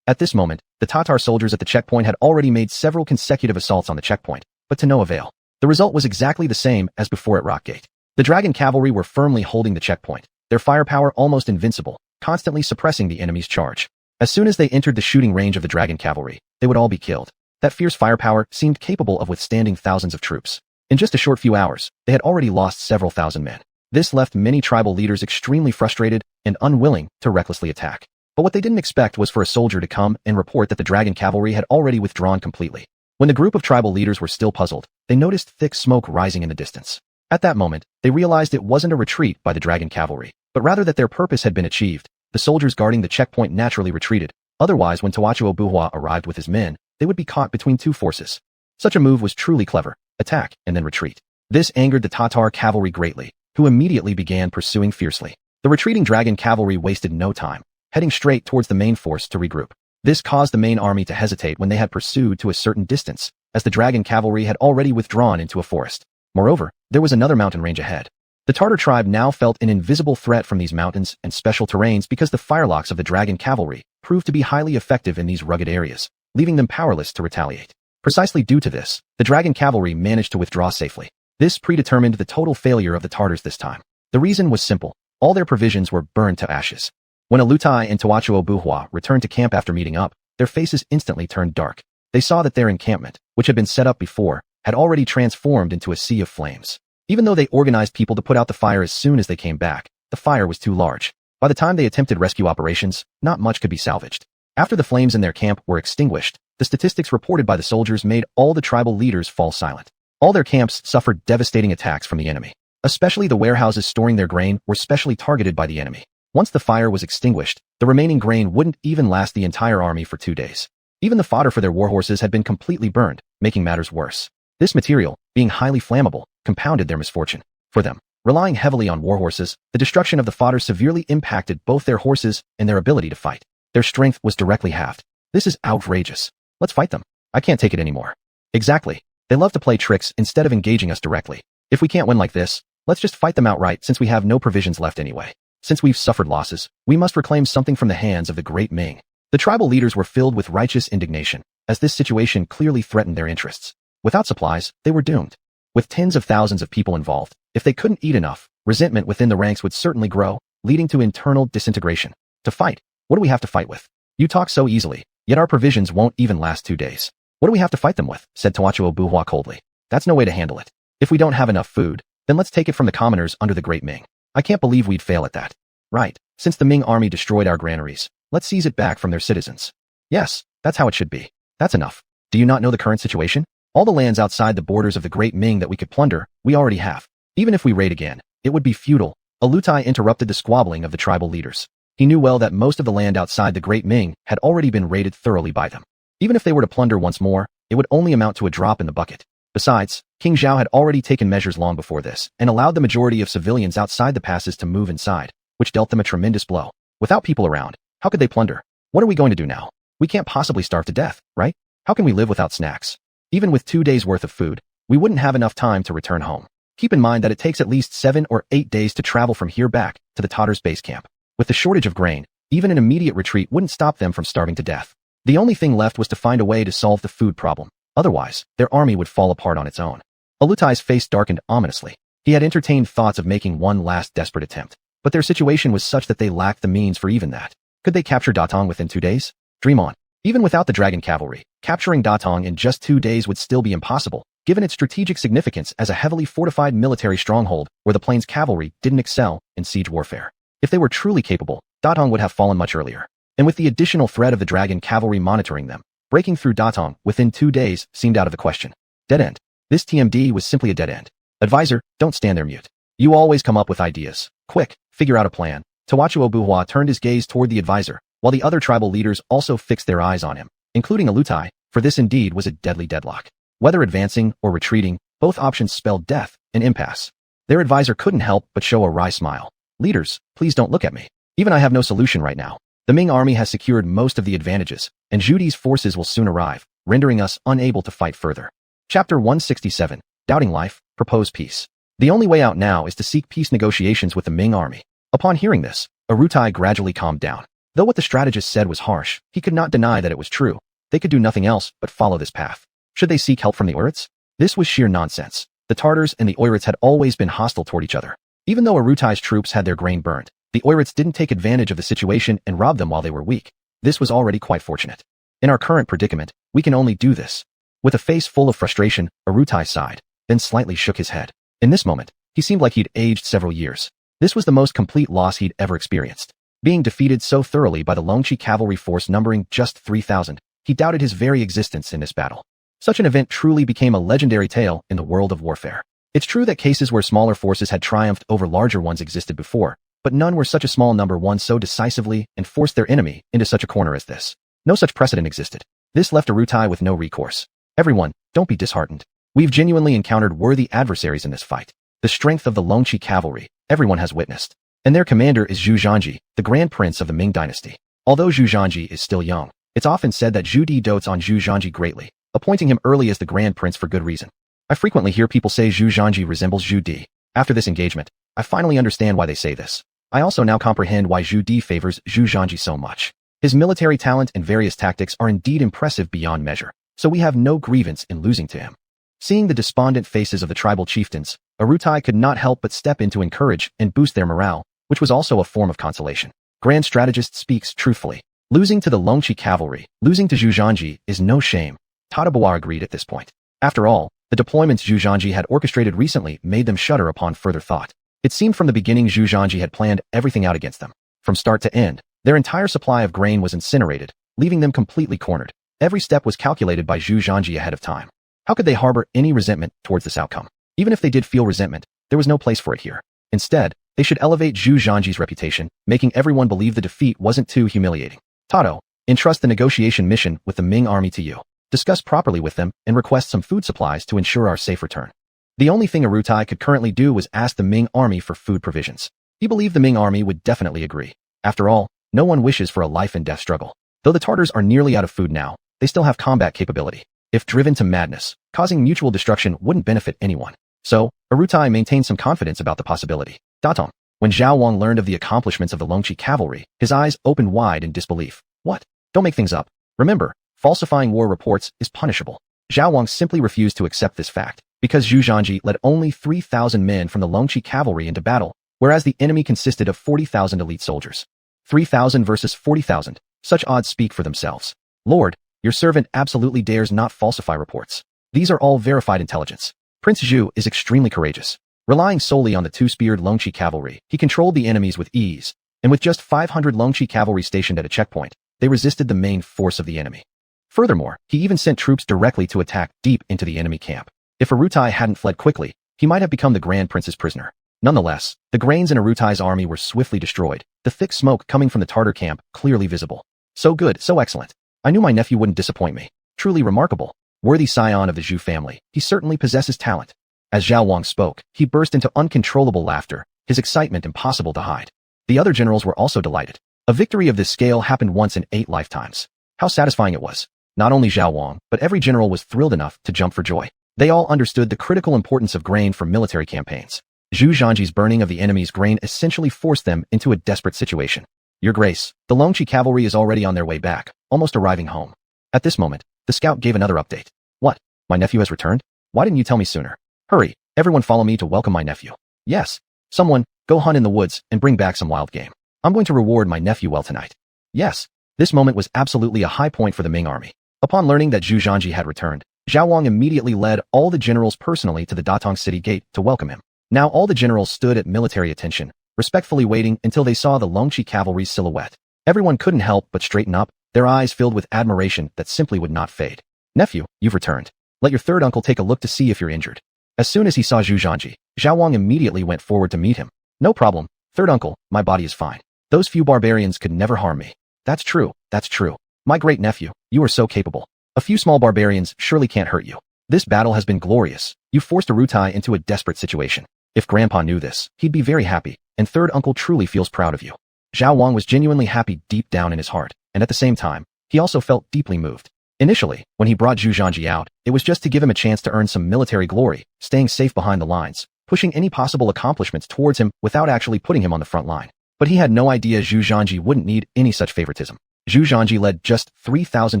At this moment, the Tatar soldiers at the checkpoint had already made several consecutive assaults on the checkpoint, but to no avail. The result was exactly the same as before at Rockgate. The dragon cavalry were firmly holding the checkpoint, their firepower almost invincible, constantly suppressing the enemy's charge. As soon as they entered the shooting range of the dragon cavalry, they would all be killed. That fierce firepower seemed capable of withstanding thousands of troops. In just a short few hours, they had already lost several thousand men. This left many tribal leaders extremely frustrated and unwilling to recklessly attack. But what they didn't expect was for a soldier to come and report that the dragon cavalry had already withdrawn completely. When the group of tribal leaders were still puzzled, they noticed thick smoke rising in the distance. At that moment, they realized it wasn't a retreat by the dragon cavalry, but rather that their purpose had been achieved. The soldiers guarding the checkpoint naturally retreated. Otherwise, when Tawachuo Buhua arrived with his men, they would be caught between two forces. Such a move was truly clever. Attack and then retreat. This angered the Tatar cavalry greatly, who immediately began pursuing fiercely. The retreating dragon cavalry wasted no time, heading straight towards the main force to regroup. This caused the main army to hesitate when they had pursued to a certain distance, as the dragon cavalry had already withdrawn into a forest. Moreover, there was another mountain range ahead. The Tartar tribe now felt an invisible threat from these mountains and special terrains because the firelocks of the dragon cavalry proved to be highly effective in these rugged areas, leaving them powerless to retaliate. Precisely due to this, the dragon cavalry managed to withdraw safely. This predetermined the total failure of the Tartars this time. The reason was simple. All their provisions were burned to ashes. When Alutai and Tawachuo Buhua returned to camp after meeting up, their faces instantly turned dark. They saw that their encampment, which had been set up before, had already transformed into a sea of flames. Even though they organized people to put out the fire as soon as they came back, the fire was too large. By the time they attempted rescue operations, not much could be salvaged. After the flames in their camp were extinguished, the statistics reported by the soldiers made all the tribal leaders fall silent. All their camps suffered devastating attacks from the enemy. Especially the warehouses storing their grain were specially targeted by the enemy. Once the fire was extinguished, the remaining grain wouldn't even last the entire army for 2 days. Even the fodder for their warhorses had been completely burned, making matters worse. This material, being highly flammable, compounded their misfortune. For them, relying heavily on warhorses, the destruction of the fodder severely impacted both their horses and their ability to fight. Their strength was directly halved. This is outrageous. Let's fight them. I can't take it anymore. Exactly. They love to play tricks instead of engaging us directly. If we can't win like this, let's just fight them outright since we have no provisions left anyway. Since we've suffered losses, we must reclaim something from the hands of the great Ming. The tribal leaders were filled with righteous indignation, as this situation clearly threatened their interests. Without supplies, they were doomed. With tens of thousands of people involved, if they couldn't eat enough, resentment within the ranks would certainly grow, leading to internal disintegration. To fight, what do we have to fight with? You talk so easily, yet our provisions won't even last 2 days. What do we have to fight them with? Said Tawachuo Buhua coldly. That's no way to handle it. If we don't have enough food, then let's take it from the commoners under the great Ming. I can't believe we'd fail at that. Right, since the Ming army destroyed our granaries, let's seize it back from their citizens. Yes, that's how it should be. That's enough. Do you not know the current situation? All the lands outside the borders of the great Ming that we could plunder, we already have. Even if we raid again, it would be futile. Alutai interrupted the squabbling of the tribal leaders. He knew well that most of the land outside the great Ming had already been raided thoroughly by them. Even if they were to plunder once more, it would only amount to a drop in the bucket. Besides, King Zhao had already taken measures long before this and allowed the majority of civilians outside the passes to move inside, which dealt them a tremendous blow. Without people around, how could they plunder? What are we going to do now? We can't possibly starve to death, right? How can we live without snacks? Even with 2 days worth of food, we wouldn't have enough time to return home. Keep in mind that it takes at least 7 or 8 days to travel from here back to the Tatars' base camp. With the shortage of grain, even an immediate retreat wouldn't stop them from starving to death. The only thing left was to find a way to solve the food problem. Otherwise, their army would fall apart on its own. Alutai's face darkened ominously. He had entertained thoughts of making one last desperate attempt, but their situation was such that they lacked the means for even that. Could they capture Datong within 2 days? Dream on. Even without the dragon cavalry, capturing Datong in just 2 days would still be impossible, given its strategic significance as a heavily fortified military stronghold where the plains cavalry didn't excel in siege warfare. If they were truly capable, Datong would have fallen much earlier. And with the additional threat of the dragon cavalry monitoring them, breaking through Datong within 2 days seemed out of the question. Dead end. This TMD was simply a dead end. Advisor, don't stand there mute. You always come up with ideas. Quick, figure out a plan. Tawachuo Buhua turned his gaze toward the advisor, while the other tribal leaders also fixed their eyes on him, including Alutai, for this indeed was a deadly deadlock. Whether advancing or retreating, both options spelled death and impasse. Their advisor couldn't help but show a wry smile. Leaders, please don't look at me. Even I have no solution right now. The Ming army has secured most of the advantages, and Zhu Di's forces will soon arrive, rendering us unable to fight further. Chapter 167, Doubting Life, Propose Peace. The only way out now is to seek peace negotiations with the Ming army. Upon hearing this, Arutai gradually calmed down. Though what the strategist said was harsh, he could not deny that it was true. They could do nothing else but follow this path. Should they seek help from the Oirats? This was sheer nonsense. The Tartars and the Oirats had always been hostile toward each other. Even though Arutai's troops had their grain burned, the Oirats didn't take advantage of the situation and rob them while they were weak. This was already quite fortunate. In our current predicament, we can only do this. With a face full of frustration, Arutai sighed, then slightly shook his head. In this moment, he seemed like he'd aged several years. This was the most complete loss he'd ever experienced. Being defeated so thoroughly by the Longqi cavalry force numbering just 3,000, he doubted his very existence in this battle. Such an event truly became a legendary tale in the world of warfare. It's true that cases where smaller forces had triumphed over larger ones existed before, but none where such a small number won so decisively and forced their enemy into such a corner as this. No such precedent existed. This left Arutai with no recourse. Everyone, don't be disheartened. We've genuinely encountered worthy adversaries in this fight. The strength of the Longqi cavalry, everyone has witnessed. And their commander is Zhu Zhanji, the Grand Prince of the Ming Dynasty. Although Zhu Zhanji is still young, it's often said that Zhu Di dotes on Zhu Zhanji greatly, appointing him early as the Grand Prince for good reason. I frequently hear people say Zhu Zhanji resembles Zhu Di. After this engagement, I finally understand why they say this. I also now comprehend why Zhu Di favors Zhu Zhanji so much. His military talent and various tactics are indeed impressive beyond measure, so we have no grievance in losing to him. Seeing the despondent faces of the tribal chieftains, Arutai could not help but step in to encourage and boost their morale, which was also a form of consolation. Grand Strategist speaks truthfully. Losing to the Longqi cavalry, losing to Zhu Zhanji is no shame. Tadabawa agreed at this point. After all, the deployments Zhu Zhanji had orchestrated recently made them shudder upon further thought. It seemed from the beginning Zhu Zhanji had planned everything out against them. From start to end, their entire supply of grain was incinerated, leaving them completely cornered. Every step was calculated by Zhu Zhanji ahead of time. How could they harbor any resentment towards this outcome? Even if they did feel resentment, there was no place for it here. Instead, they should elevate Zhu Zhanji's reputation, making everyone believe the defeat wasn't too humiliating. Tato, entrust the negotiation mission with the Ming army to you. Discuss properly with them and request some food supplies to ensure our safe return. The only thing Arutai could currently do was ask the Ming army for food provisions. He believed the Ming army would definitely agree. After all, no one wishes for a life and death struggle. Though the Tartars are nearly out of food now, they still have combat capability. If driven to madness, causing mutual destruction wouldn't benefit anyone. So, Arutai maintained some confidence about the possibility. Datong. When Xuanhuan learned of the accomplishments of the Longqi cavalry, his eyes opened wide in disbelief. What? Don't make things up. Remember, falsifying war reports is punishable. Xuanhuan simply refused to accept this fact, because Zhu Zhanji led only 3,000 men from the Longqi cavalry into battle, whereas the enemy consisted of 40,000 elite soldiers. 3,000 versus 40,000. Such odds speak for themselves. Lord, your servant absolutely dares not falsify reports. These are all verified intelligence. Prince Zhu is extremely courageous. Relying solely on the two-speared Longqi cavalry, he controlled the enemies with ease, and with just 500 Longqi cavalry stationed at a checkpoint, they resisted the main force of the enemy. Furthermore, he even sent troops directly to attack deep into the enemy camp. If Arutai hadn't fled quickly, he might have become the Grand Prince's prisoner. Nonetheless, the grains in Arutai's army were swiftly destroyed, the thick smoke coming from the Tartar camp clearly visible. So good, so excellent. I knew my nephew wouldn't disappoint me. Truly remarkable. Worthy scion of the Zhu family, he certainly possesses talent. As Xuanhuan spoke, he burst into uncontrollable laughter, his excitement impossible to hide. The other generals were also delighted. A victory of this scale happened once in 8 lifetimes. How satisfying it was. Not only Zhao Wang, but every general was thrilled enough to jump for joy. They all understood the critical importance of grain for military campaigns. Zhu Zhanji's burning of the enemy's grain essentially forced them into a desperate situation. Your Grace, the Longqi cavalry is already on their way back, almost arriving home. At this moment, the scout gave another update. What? My nephew has returned? Why didn't you tell me sooner? Hurry, everyone follow me to welcome my nephew. Yes. Someone, go hunt in the woods and bring back some wild game. I'm going to reward my nephew well tonight. Yes. This moment was absolutely a high point for the Ming army. Upon learning that Zhu Zhanji had returned, Zhao Wang immediately led all the generals personally to the Datong city gate to welcome him. Now all the generals stood at military attention, respectfully waiting until they saw the Longqi cavalry's silhouette. Everyone couldn't help but straighten up, their eyes filled with admiration that simply would not fade. Nephew, you've returned. Let your third uncle take a look to see if you're injured. As soon as he saw Zhu Zhanji, Zhao Wang immediately went forward to meet him. No problem, third uncle, my body is fine. Those few barbarians could never harm me. That's true, that's true. My great nephew, you are so capable. A few small barbarians surely can't hurt you. This battle has been glorious. You forced Arutai into a desperate situation. If Grandpa knew this, he'd be very happy, and third uncle truly feels proud of you. Zhao Wang was genuinely happy deep down in his heart, and at the same time, he also felt deeply moved. Initially, when he brought Zhu Zhanji out, it was just to give him a chance to earn some military glory, staying safe behind the lines, pushing any possible accomplishments towards him without actually putting him on the front line. But he had no idea Zhu Zhanji wouldn't need any such favoritism. Zhu Zhanji led just 3,000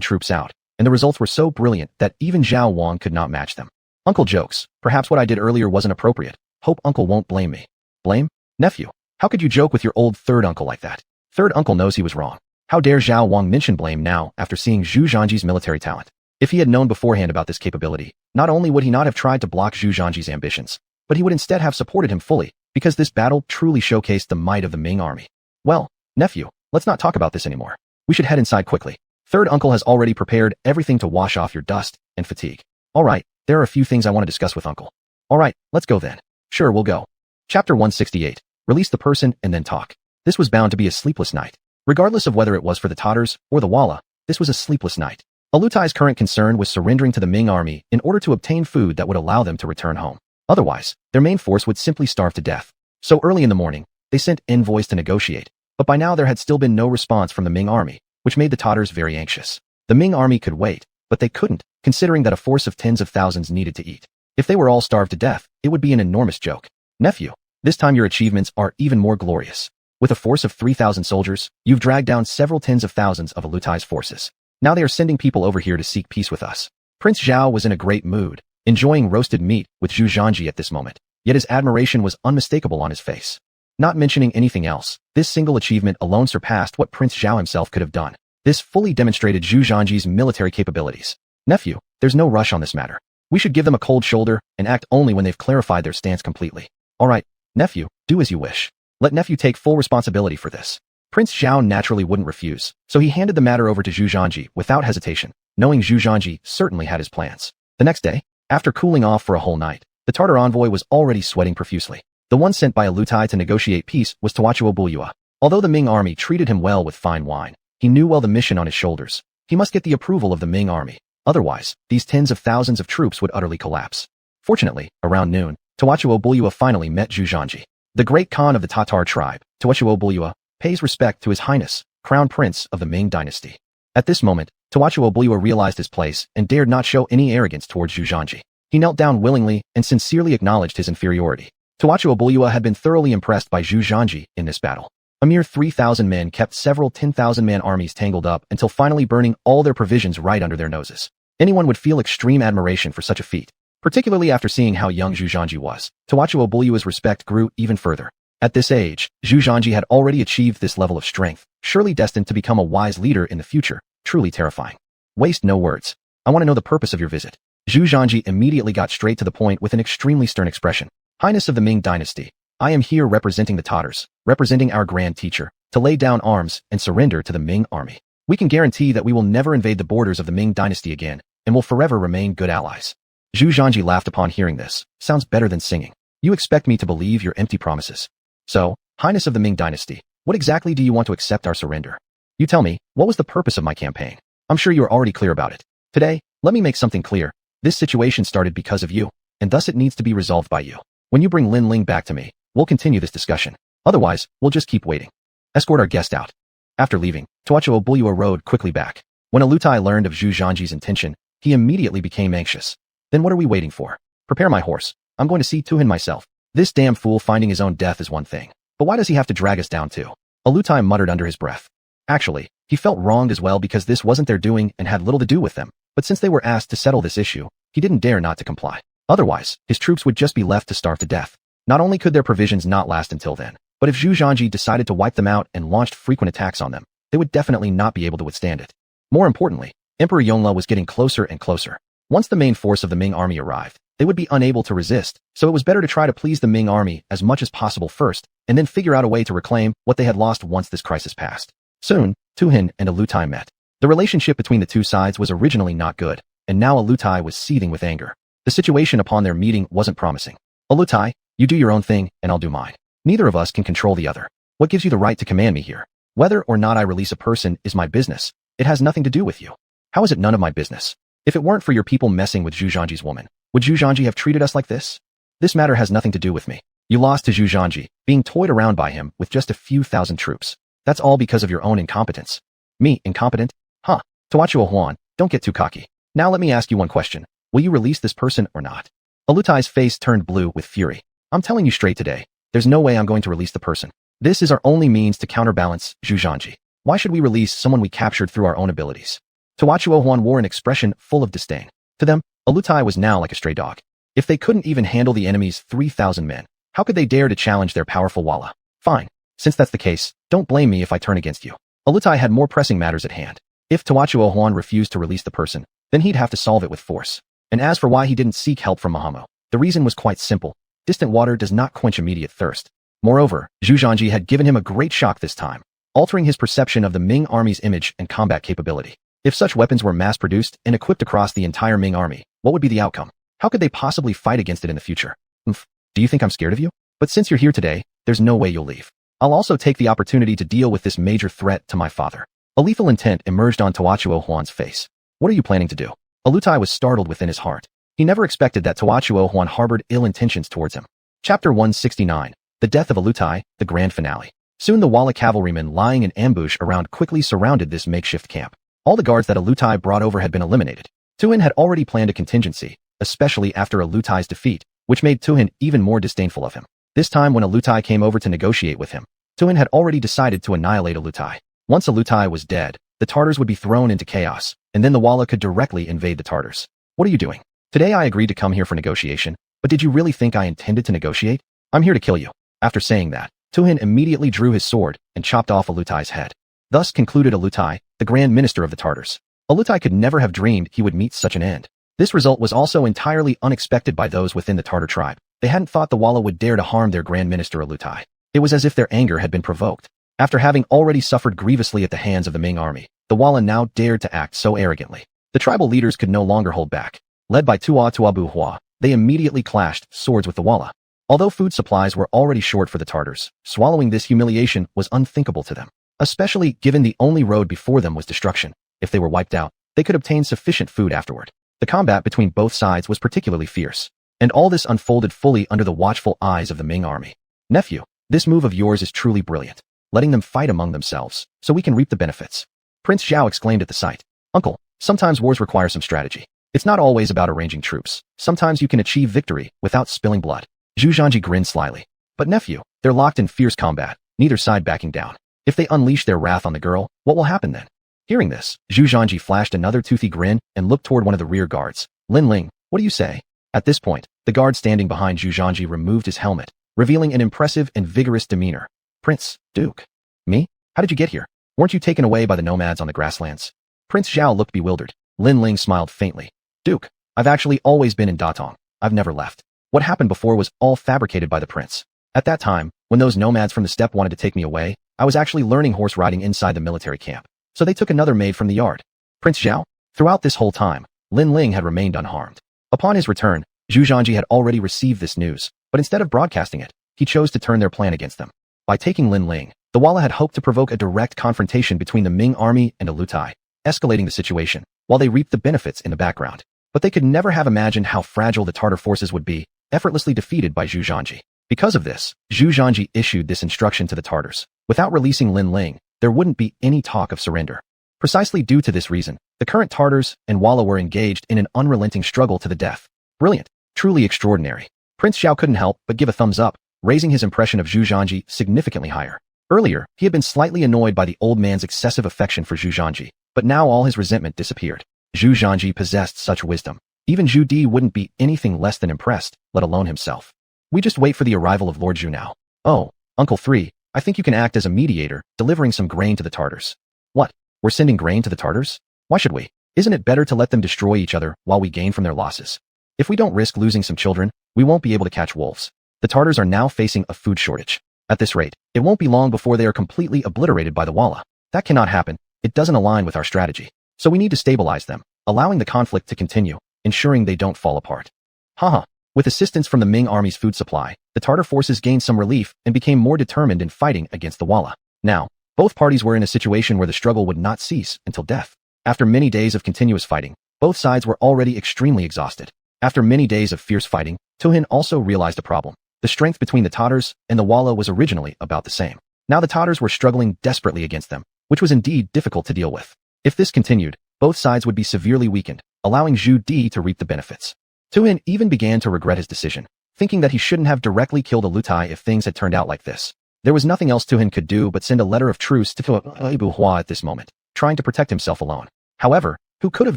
troops out, and the results were so brilliant that even Zhao Wang could not match them. Uncle jokes. Perhaps what I did earlier wasn't appropriate. Hope uncle won't blame me. Blame? Nephew, how could you joke with your old third uncle like that? Third uncle knows he was wrong. How dare Zhao Wang mention blame now after seeing Zhu Zhanji's military talent? If he had known beforehand about this capability, not only would he not have tried to block Zhu Zhanji's ambitions, but he would instead have supported him fully, because this battle truly showcased the might of the Ming army. Well, nephew, let's not talk about this anymore. We should head inside quickly. Third uncle has already prepared everything to wash off your dust and fatigue. All right, there are a few things I want to discuss with uncle. All right, let's go then. Sure, we'll go. Chapter 168. Release the person and then talk. This was bound to be a sleepless night. Regardless of whether it was for the Tatars or the Walla, this was a sleepless night. Alutai's current concern was surrendering to the Ming army in order to obtain food that would allow them to return home. Otherwise, their main force would simply starve to death. So early in the morning, they sent envoys to negotiate, but by now there had still been no response from the Ming army, which made the Tatars very anxious. The Ming army could wait, but they couldn't, considering that a force of tens of thousands needed to eat. If they were all starved to death, it would be an enormous joke. Nephew, this time your achievements are even more glorious. With a force of 3,000 soldiers, you've dragged down several tens of thousands of Alutai's forces. Now they are sending people over here to seek peace with us. Prince Zhao was in a great mood, enjoying roasted meat with Zhu Zhanji at this moment, yet his admiration was unmistakable on his face. Not mentioning anything else, this single achievement alone surpassed what Prince Zhao himself could have done. This fully demonstrated Zhu Zhanji's military capabilities. Nephew, there's no rush on this matter. We should give them a cold shoulder and act only when they've clarified their stance completely. All right, nephew, do as you wish. Let nephew take full responsibility for this. Prince Zhao naturally wouldn't refuse, so he handed the matter over to Zhu Zhanji without hesitation, knowing Zhu Zhanji certainly had his plans. The next day, after cooling off for a whole night, the Tartar envoy was already sweating profusely. The one sent by Alutai to negotiate peace was Tawachuo Bulyua. Although the Ming army treated him well with fine wine, he knew well the mission on his shoulders. He must get the approval of the Ming army. Otherwise, these tens of thousands of troops would utterly collapse. Fortunately, around noon, Tawachuo Bulyua finally met Zhu Zhanji. The great Khan of the Tatar tribe, Tawachuo Bulyua, pays respect to His Highness, Crown Prince of the Ming Dynasty. At this moment, Tawachuo Bulyua realized his place and dared not show any arrogance towards Zhu Zhanji. He knelt down willingly and sincerely acknowledged his inferiority. Tawachuo Bulyua had been thoroughly impressed by Zhu Zhanji in this battle. A mere 3,000 men kept several 10,000-man armies tangled up until finally burning all their provisions right under their noses. Anyone would feel extreme admiration for such a feat. Particularly after seeing how young Zhu Zhanji was, Tawachuo Bulyua's respect grew even further. At this age, Zhu Zhanji had already achieved this level of strength, surely destined to become a wise leader in the future, truly terrifying. Waste no words. I want to know the purpose of your visit. Zhu Zhanji immediately got straight to the point with an extremely stern expression. Highness of the Ming Dynasty, I am here representing the Tatars, representing our grand teacher, to lay down arms and surrender to the Ming army. We can guarantee that we will never invade the borders of the Ming Dynasty again, and will forever remain good allies. Zhu Zhanji laughed upon hearing this. Sounds better than singing. You expect me to believe your empty promises. So, Highness of the Ming Dynasty, what exactly do you want to accept our surrender? You tell me, what was the purpose of my campaign? I'm sure you are already clear about it. Today, let me make something clear. This situation started because of you, and thus it needs to be resolved by you. When you bring Lin Ling back to me, we'll continue this discussion. Otherwise, we'll just keep waiting. Escort our guest out. After leaving, Tawachuo Bulyua rode quickly back. When Alutai learned of Zhu Zhanji's intention, he immediately became anxious. Then what are we waiting for? Prepare my horse. I'm going to see to him myself. This damn fool finding his own death is one thing. But why does he have to drag us down too? Alutai muttered under his breath. Actually, he felt wronged as well because this wasn't their doing and had little to do with them. But since they were asked to settle this issue, he didn't dare not to comply. Otherwise, his troops would just be left to starve to death. Not only could their provisions not last until then, but if Zhu Zhanji decided to wipe them out and launched frequent attacks on them, they would definitely not be able to withstand it. More importantly, Emperor Yongle was getting closer and closer. Once the main force of the Ming army arrived, they would be unable to resist, so it was better to try to please the Ming army as much as possible first, and then figure out a way to reclaim what they had lost once this crisis passed. Soon, Tuhin and Alutai met. The relationship between the two sides was originally not good, and now Alutai was seething with anger. The situation upon their meeting wasn't promising. Alutai, you do your own thing, and I'll do mine. Neither of us can control the other. What gives you the right to command me here? Whether or not I release a person is my business. It has nothing to do with you. How is it none of my business? If it weren't for your people messing with Zhu Zhanji's woman, would Zhu Zhanji have treated us like this? This matter has nothing to do with me. You lost to Zhu Zhanji, being toyed around by him with just a few thousand troops. That's all because of your own incompetence. Me, incompetent? Huh. Xuanhuan, don't get too cocky. Now let me ask you one question. Will you release this person or not? Alutai's face turned blue with fury. I'm telling you straight today, there's no way I'm going to release the person. This is our only means to counterbalance Zhu Zhanji. Why should we release someone we captured through our own abilities? Xuanhuan wore an expression full of disdain. To them, Alutai was now like a stray dog. If they couldn't even handle the enemy's 3,000 men, how could they dare to challenge their powerful Walla? Fine. Since that's the case, don't blame me if I turn against you. Alutai had more pressing matters at hand. If Xuanhuan refused to release the person, then he'd have to solve it with force. And as for why he didn't seek help from Mahamo, the reason was quite simple. Distant water does not quench immediate thirst. Moreover, Zhu Zhanji had given him a great shock this time, altering his perception of the Ming army's image and combat capability. If such weapons were mass-produced and equipped across the entire Ming army, what would be the outcome? How could they possibly fight against it in the future? Do you think I'm scared of you? But since you're here today, there's no way you'll leave. I'll also take the opportunity to deal with this major threat to my father. A lethal intent emerged on Xuanhuan's face. What are you planning to do? Alutai was startled within his heart. He never expected that Xuanhuan harbored ill intentions towards him. Chapter 169. The Death of Alutai, the Grand Finale. Soon the Walla cavalrymen lying in ambush around quickly surrounded this makeshift camp. All the guards that Alutai brought over had been eliminated. Tuhin had already planned a contingency, especially after Alutai's defeat, which made Tuhin even more disdainful of him. This time when Alutai came over to negotiate with him, Tuhin had already decided to annihilate Alutai. Once Alutai was dead, the Tartars would be thrown into chaos, and then the Walla could directly invade the Tartars. What are you doing? Today I agreed to come here for negotiation, but did you really think I intended to negotiate? I'm here to kill you. After saying that, Tuhin immediately drew his sword and chopped off Alutai's head. Thus concluded Alutai, the Grand Minister of the Tartars. Alutai could never have dreamed he would meet such an end. This result was also entirely unexpected by those within the Tartar tribe. They hadn't thought the Walla would dare to harm their Grand Minister Alutai. It was as if their anger had been provoked. After having already suffered grievously at the hands of the Ming army, the Walla now dared to act so arrogantly. The tribal leaders could no longer hold back. Led by Tuabu Hua, they immediately clashed swords with the Walla. Although food supplies were already short for the Tartars, swallowing this humiliation was unthinkable to them, especially given the only road before them was destruction. If they were wiped out, they could obtain sufficient food afterward. The combat between both sides was particularly fierce, and all this unfolded fully under the watchful eyes of the Ming army. Nephew, this move of yours is truly brilliant, letting them fight among themselves, so we can reap the benefits. Prince Zhao exclaimed at the sight. Uncle, sometimes wars require some strategy. It's not always about arranging troops. Sometimes you can achieve victory without spilling blood. Zhu Zhanji grinned slyly. But nephew, they're locked in fierce combat, neither side backing down. If they unleash their wrath on the girl, what will happen then? Hearing this, Zhu Zhanji flashed another toothy grin and looked toward one of the rear guards. Lin Ling, what do you say? At this point, the guard standing behind Zhu Zhanji removed his helmet, revealing an impressive and vigorous demeanor. Prince, Duke. Me? How did you get here? Weren't you taken away by the nomads on the grasslands? Prince Zhao looked bewildered. Lin Ling smiled faintly. Duke, I've actually always been in Datong. I've never left. What happened before was all fabricated by the prince. At that time, when those nomads from the steppe wanted to take me away, I was actually learning horse riding inside the military camp. So they took another maid from the yard. Prince Zhao? Throughout this whole time, Lin Ling had remained unharmed. Upon his return, Zhu Zhanji had already received this news, but instead of broadcasting it, he chose to turn their plan against them. By taking Lin Ling, the Walla had hoped to provoke a direct confrontation between the Ming army and Alutai, escalating the situation, while they reaped the benefits in the background. But they could never have imagined how fragile the Tartar forces would be, effortlessly defeated by Zhu Zhanji. Because of this, Zhu Zhanji issued this instruction to the Tartars. Without releasing Lin Ling, there wouldn't be any talk of surrender. Precisely due to this reason, the current Tartars and Wala were engaged in an unrelenting struggle to the death. Brilliant. Truly extraordinary. Prince Xiao couldn't help but give a thumbs up, raising his impression of Zhu Zhanji significantly higher. Earlier, he had been slightly annoyed by the old man's excessive affection for Zhu Zhanji, but now all his resentment disappeared. Zhu Zhanji possessed such wisdom. Even Zhu Di wouldn't be anything less than impressed, let alone himself. We just wait for the arrival of Lord Zhu now. Oh, Uncle 3, I think you can act as a mediator, delivering some grain to the Tartars. What? We're sending grain to the Tartars? Why should we? Isn't it better to let them destroy each other while we gain from their losses? If we don't risk losing some children, we won't be able to catch wolves. The Tartars are now facing a food shortage. At this rate, it won't be long before they are completely obliterated by the Wala. That cannot happen. It doesn't align with our strategy. So we need to stabilize them, allowing the conflict to continue, ensuring they don't fall apart. Haha. With assistance from the Ming army's food supply, the Tartar forces gained some relief and became more determined in fighting against the Wala. Now, both parties were in a situation where the struggle would not cease until death. After many days of continuous fighting, both sides were already extremely exhausted. After many days of fierce fighting, Tuhin also realized a problem. The strength between the Tatars and the Wala was originally about the same. Now the Tatars were struggling desperately against them, which was indeed difficult to deal with. If this continued, both sides would be severely weakened, allowing Zhu Di to reap the benefits. Tuhin even began to regret his decision, thinking that he shouldn't have directly killed Alutai if things had turned out like this. There was nothing else Tuhin could do but send a letter of truce to Tuha Hua at this moment, trying to protect himself alone. However, who could have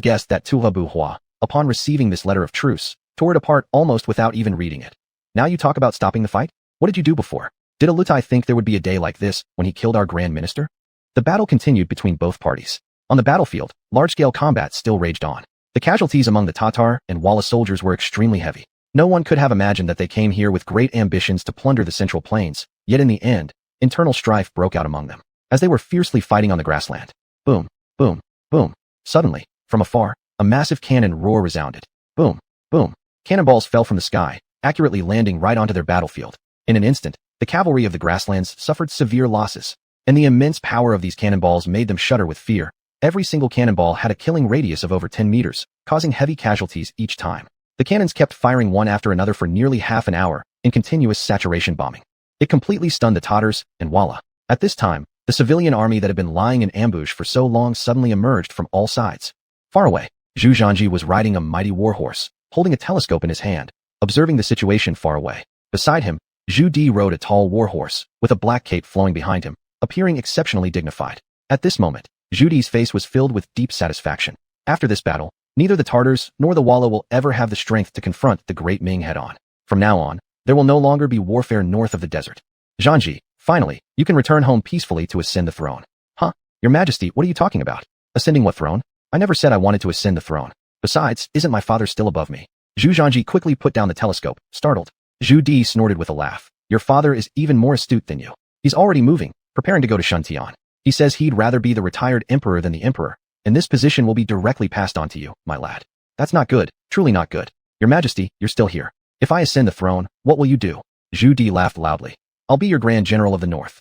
guessed that Tuha Hua, upon receiving this letter of truce, tore it apart almost without even reading it. Now you talk about stopping the fight? What did you do before? Did Alutai think there would be a day like this when he killed our Grand Minister? The battle continued between both parties. On the battlefield, large-scale combat still raged on. The casualties among the Tatar and Wala soldiers were extremely heavy. No one could have imagined that they came here with great ambitions to plunder the Central Plains, yet in the end, internal strife broke out among them, as they were fiercely fighting on the grassland. Boom, boom, boom. Suddenly, from afar, a massive cannon roar resounded. Boom, boom. Cannonballs fell from the sky, accurately landing right onto their battlefield. In an instant, the cavalry of the grasslands suffered severe losses, and the immense power of these cannonballs made them shudder with fear. Every single cannonball had a killing radius of over 10 meters, causing heavy casualties each time. The cannons kept firing one after another for nearly half an hour, in continuous saturation bombing. It completely stunned the Tatars and Wala. At this time, the civilian army that had been lying in ambush for so long suddenly emerged from all sides. Far away, Zhu Zhanji was riding a mighty warhorse, holding a telescope in his hand, observing the situation far away. Beside him, Zhu Di rode a tall warhorse, with a black cape flowing behind him, appearing exceptionally dignified. At this moment, Zhu Di's face was filled with deep satisfaction. After this battle, neither the Tartars nor the Wala will ever have the strength to confront the great Ming head-on. From now on, there will no longer be warfare north of the desert. Zhanji, finally, you can return home peacefully to ascend the throne. Huh? Your Majesty, what are you talking about? Ascending what throne? I never said I wanted to ascend the throne. Besides, isn't my father still above me? Zhu Zhanji quickly put down the telescope, startled. Zhu Di snorted with a laugh. Your father is even more astute than you. He's already moving, preparing to go to Shuntian. He says he'd rather be the retired emperor than the emperor, and this position will be directly passed on to you, my lad. That's not good, truly not good. Your Majesty, you're still here. If I ascend the throne, what will you do? Zhu Di laughed loudly. I'll be your Grand General of the North.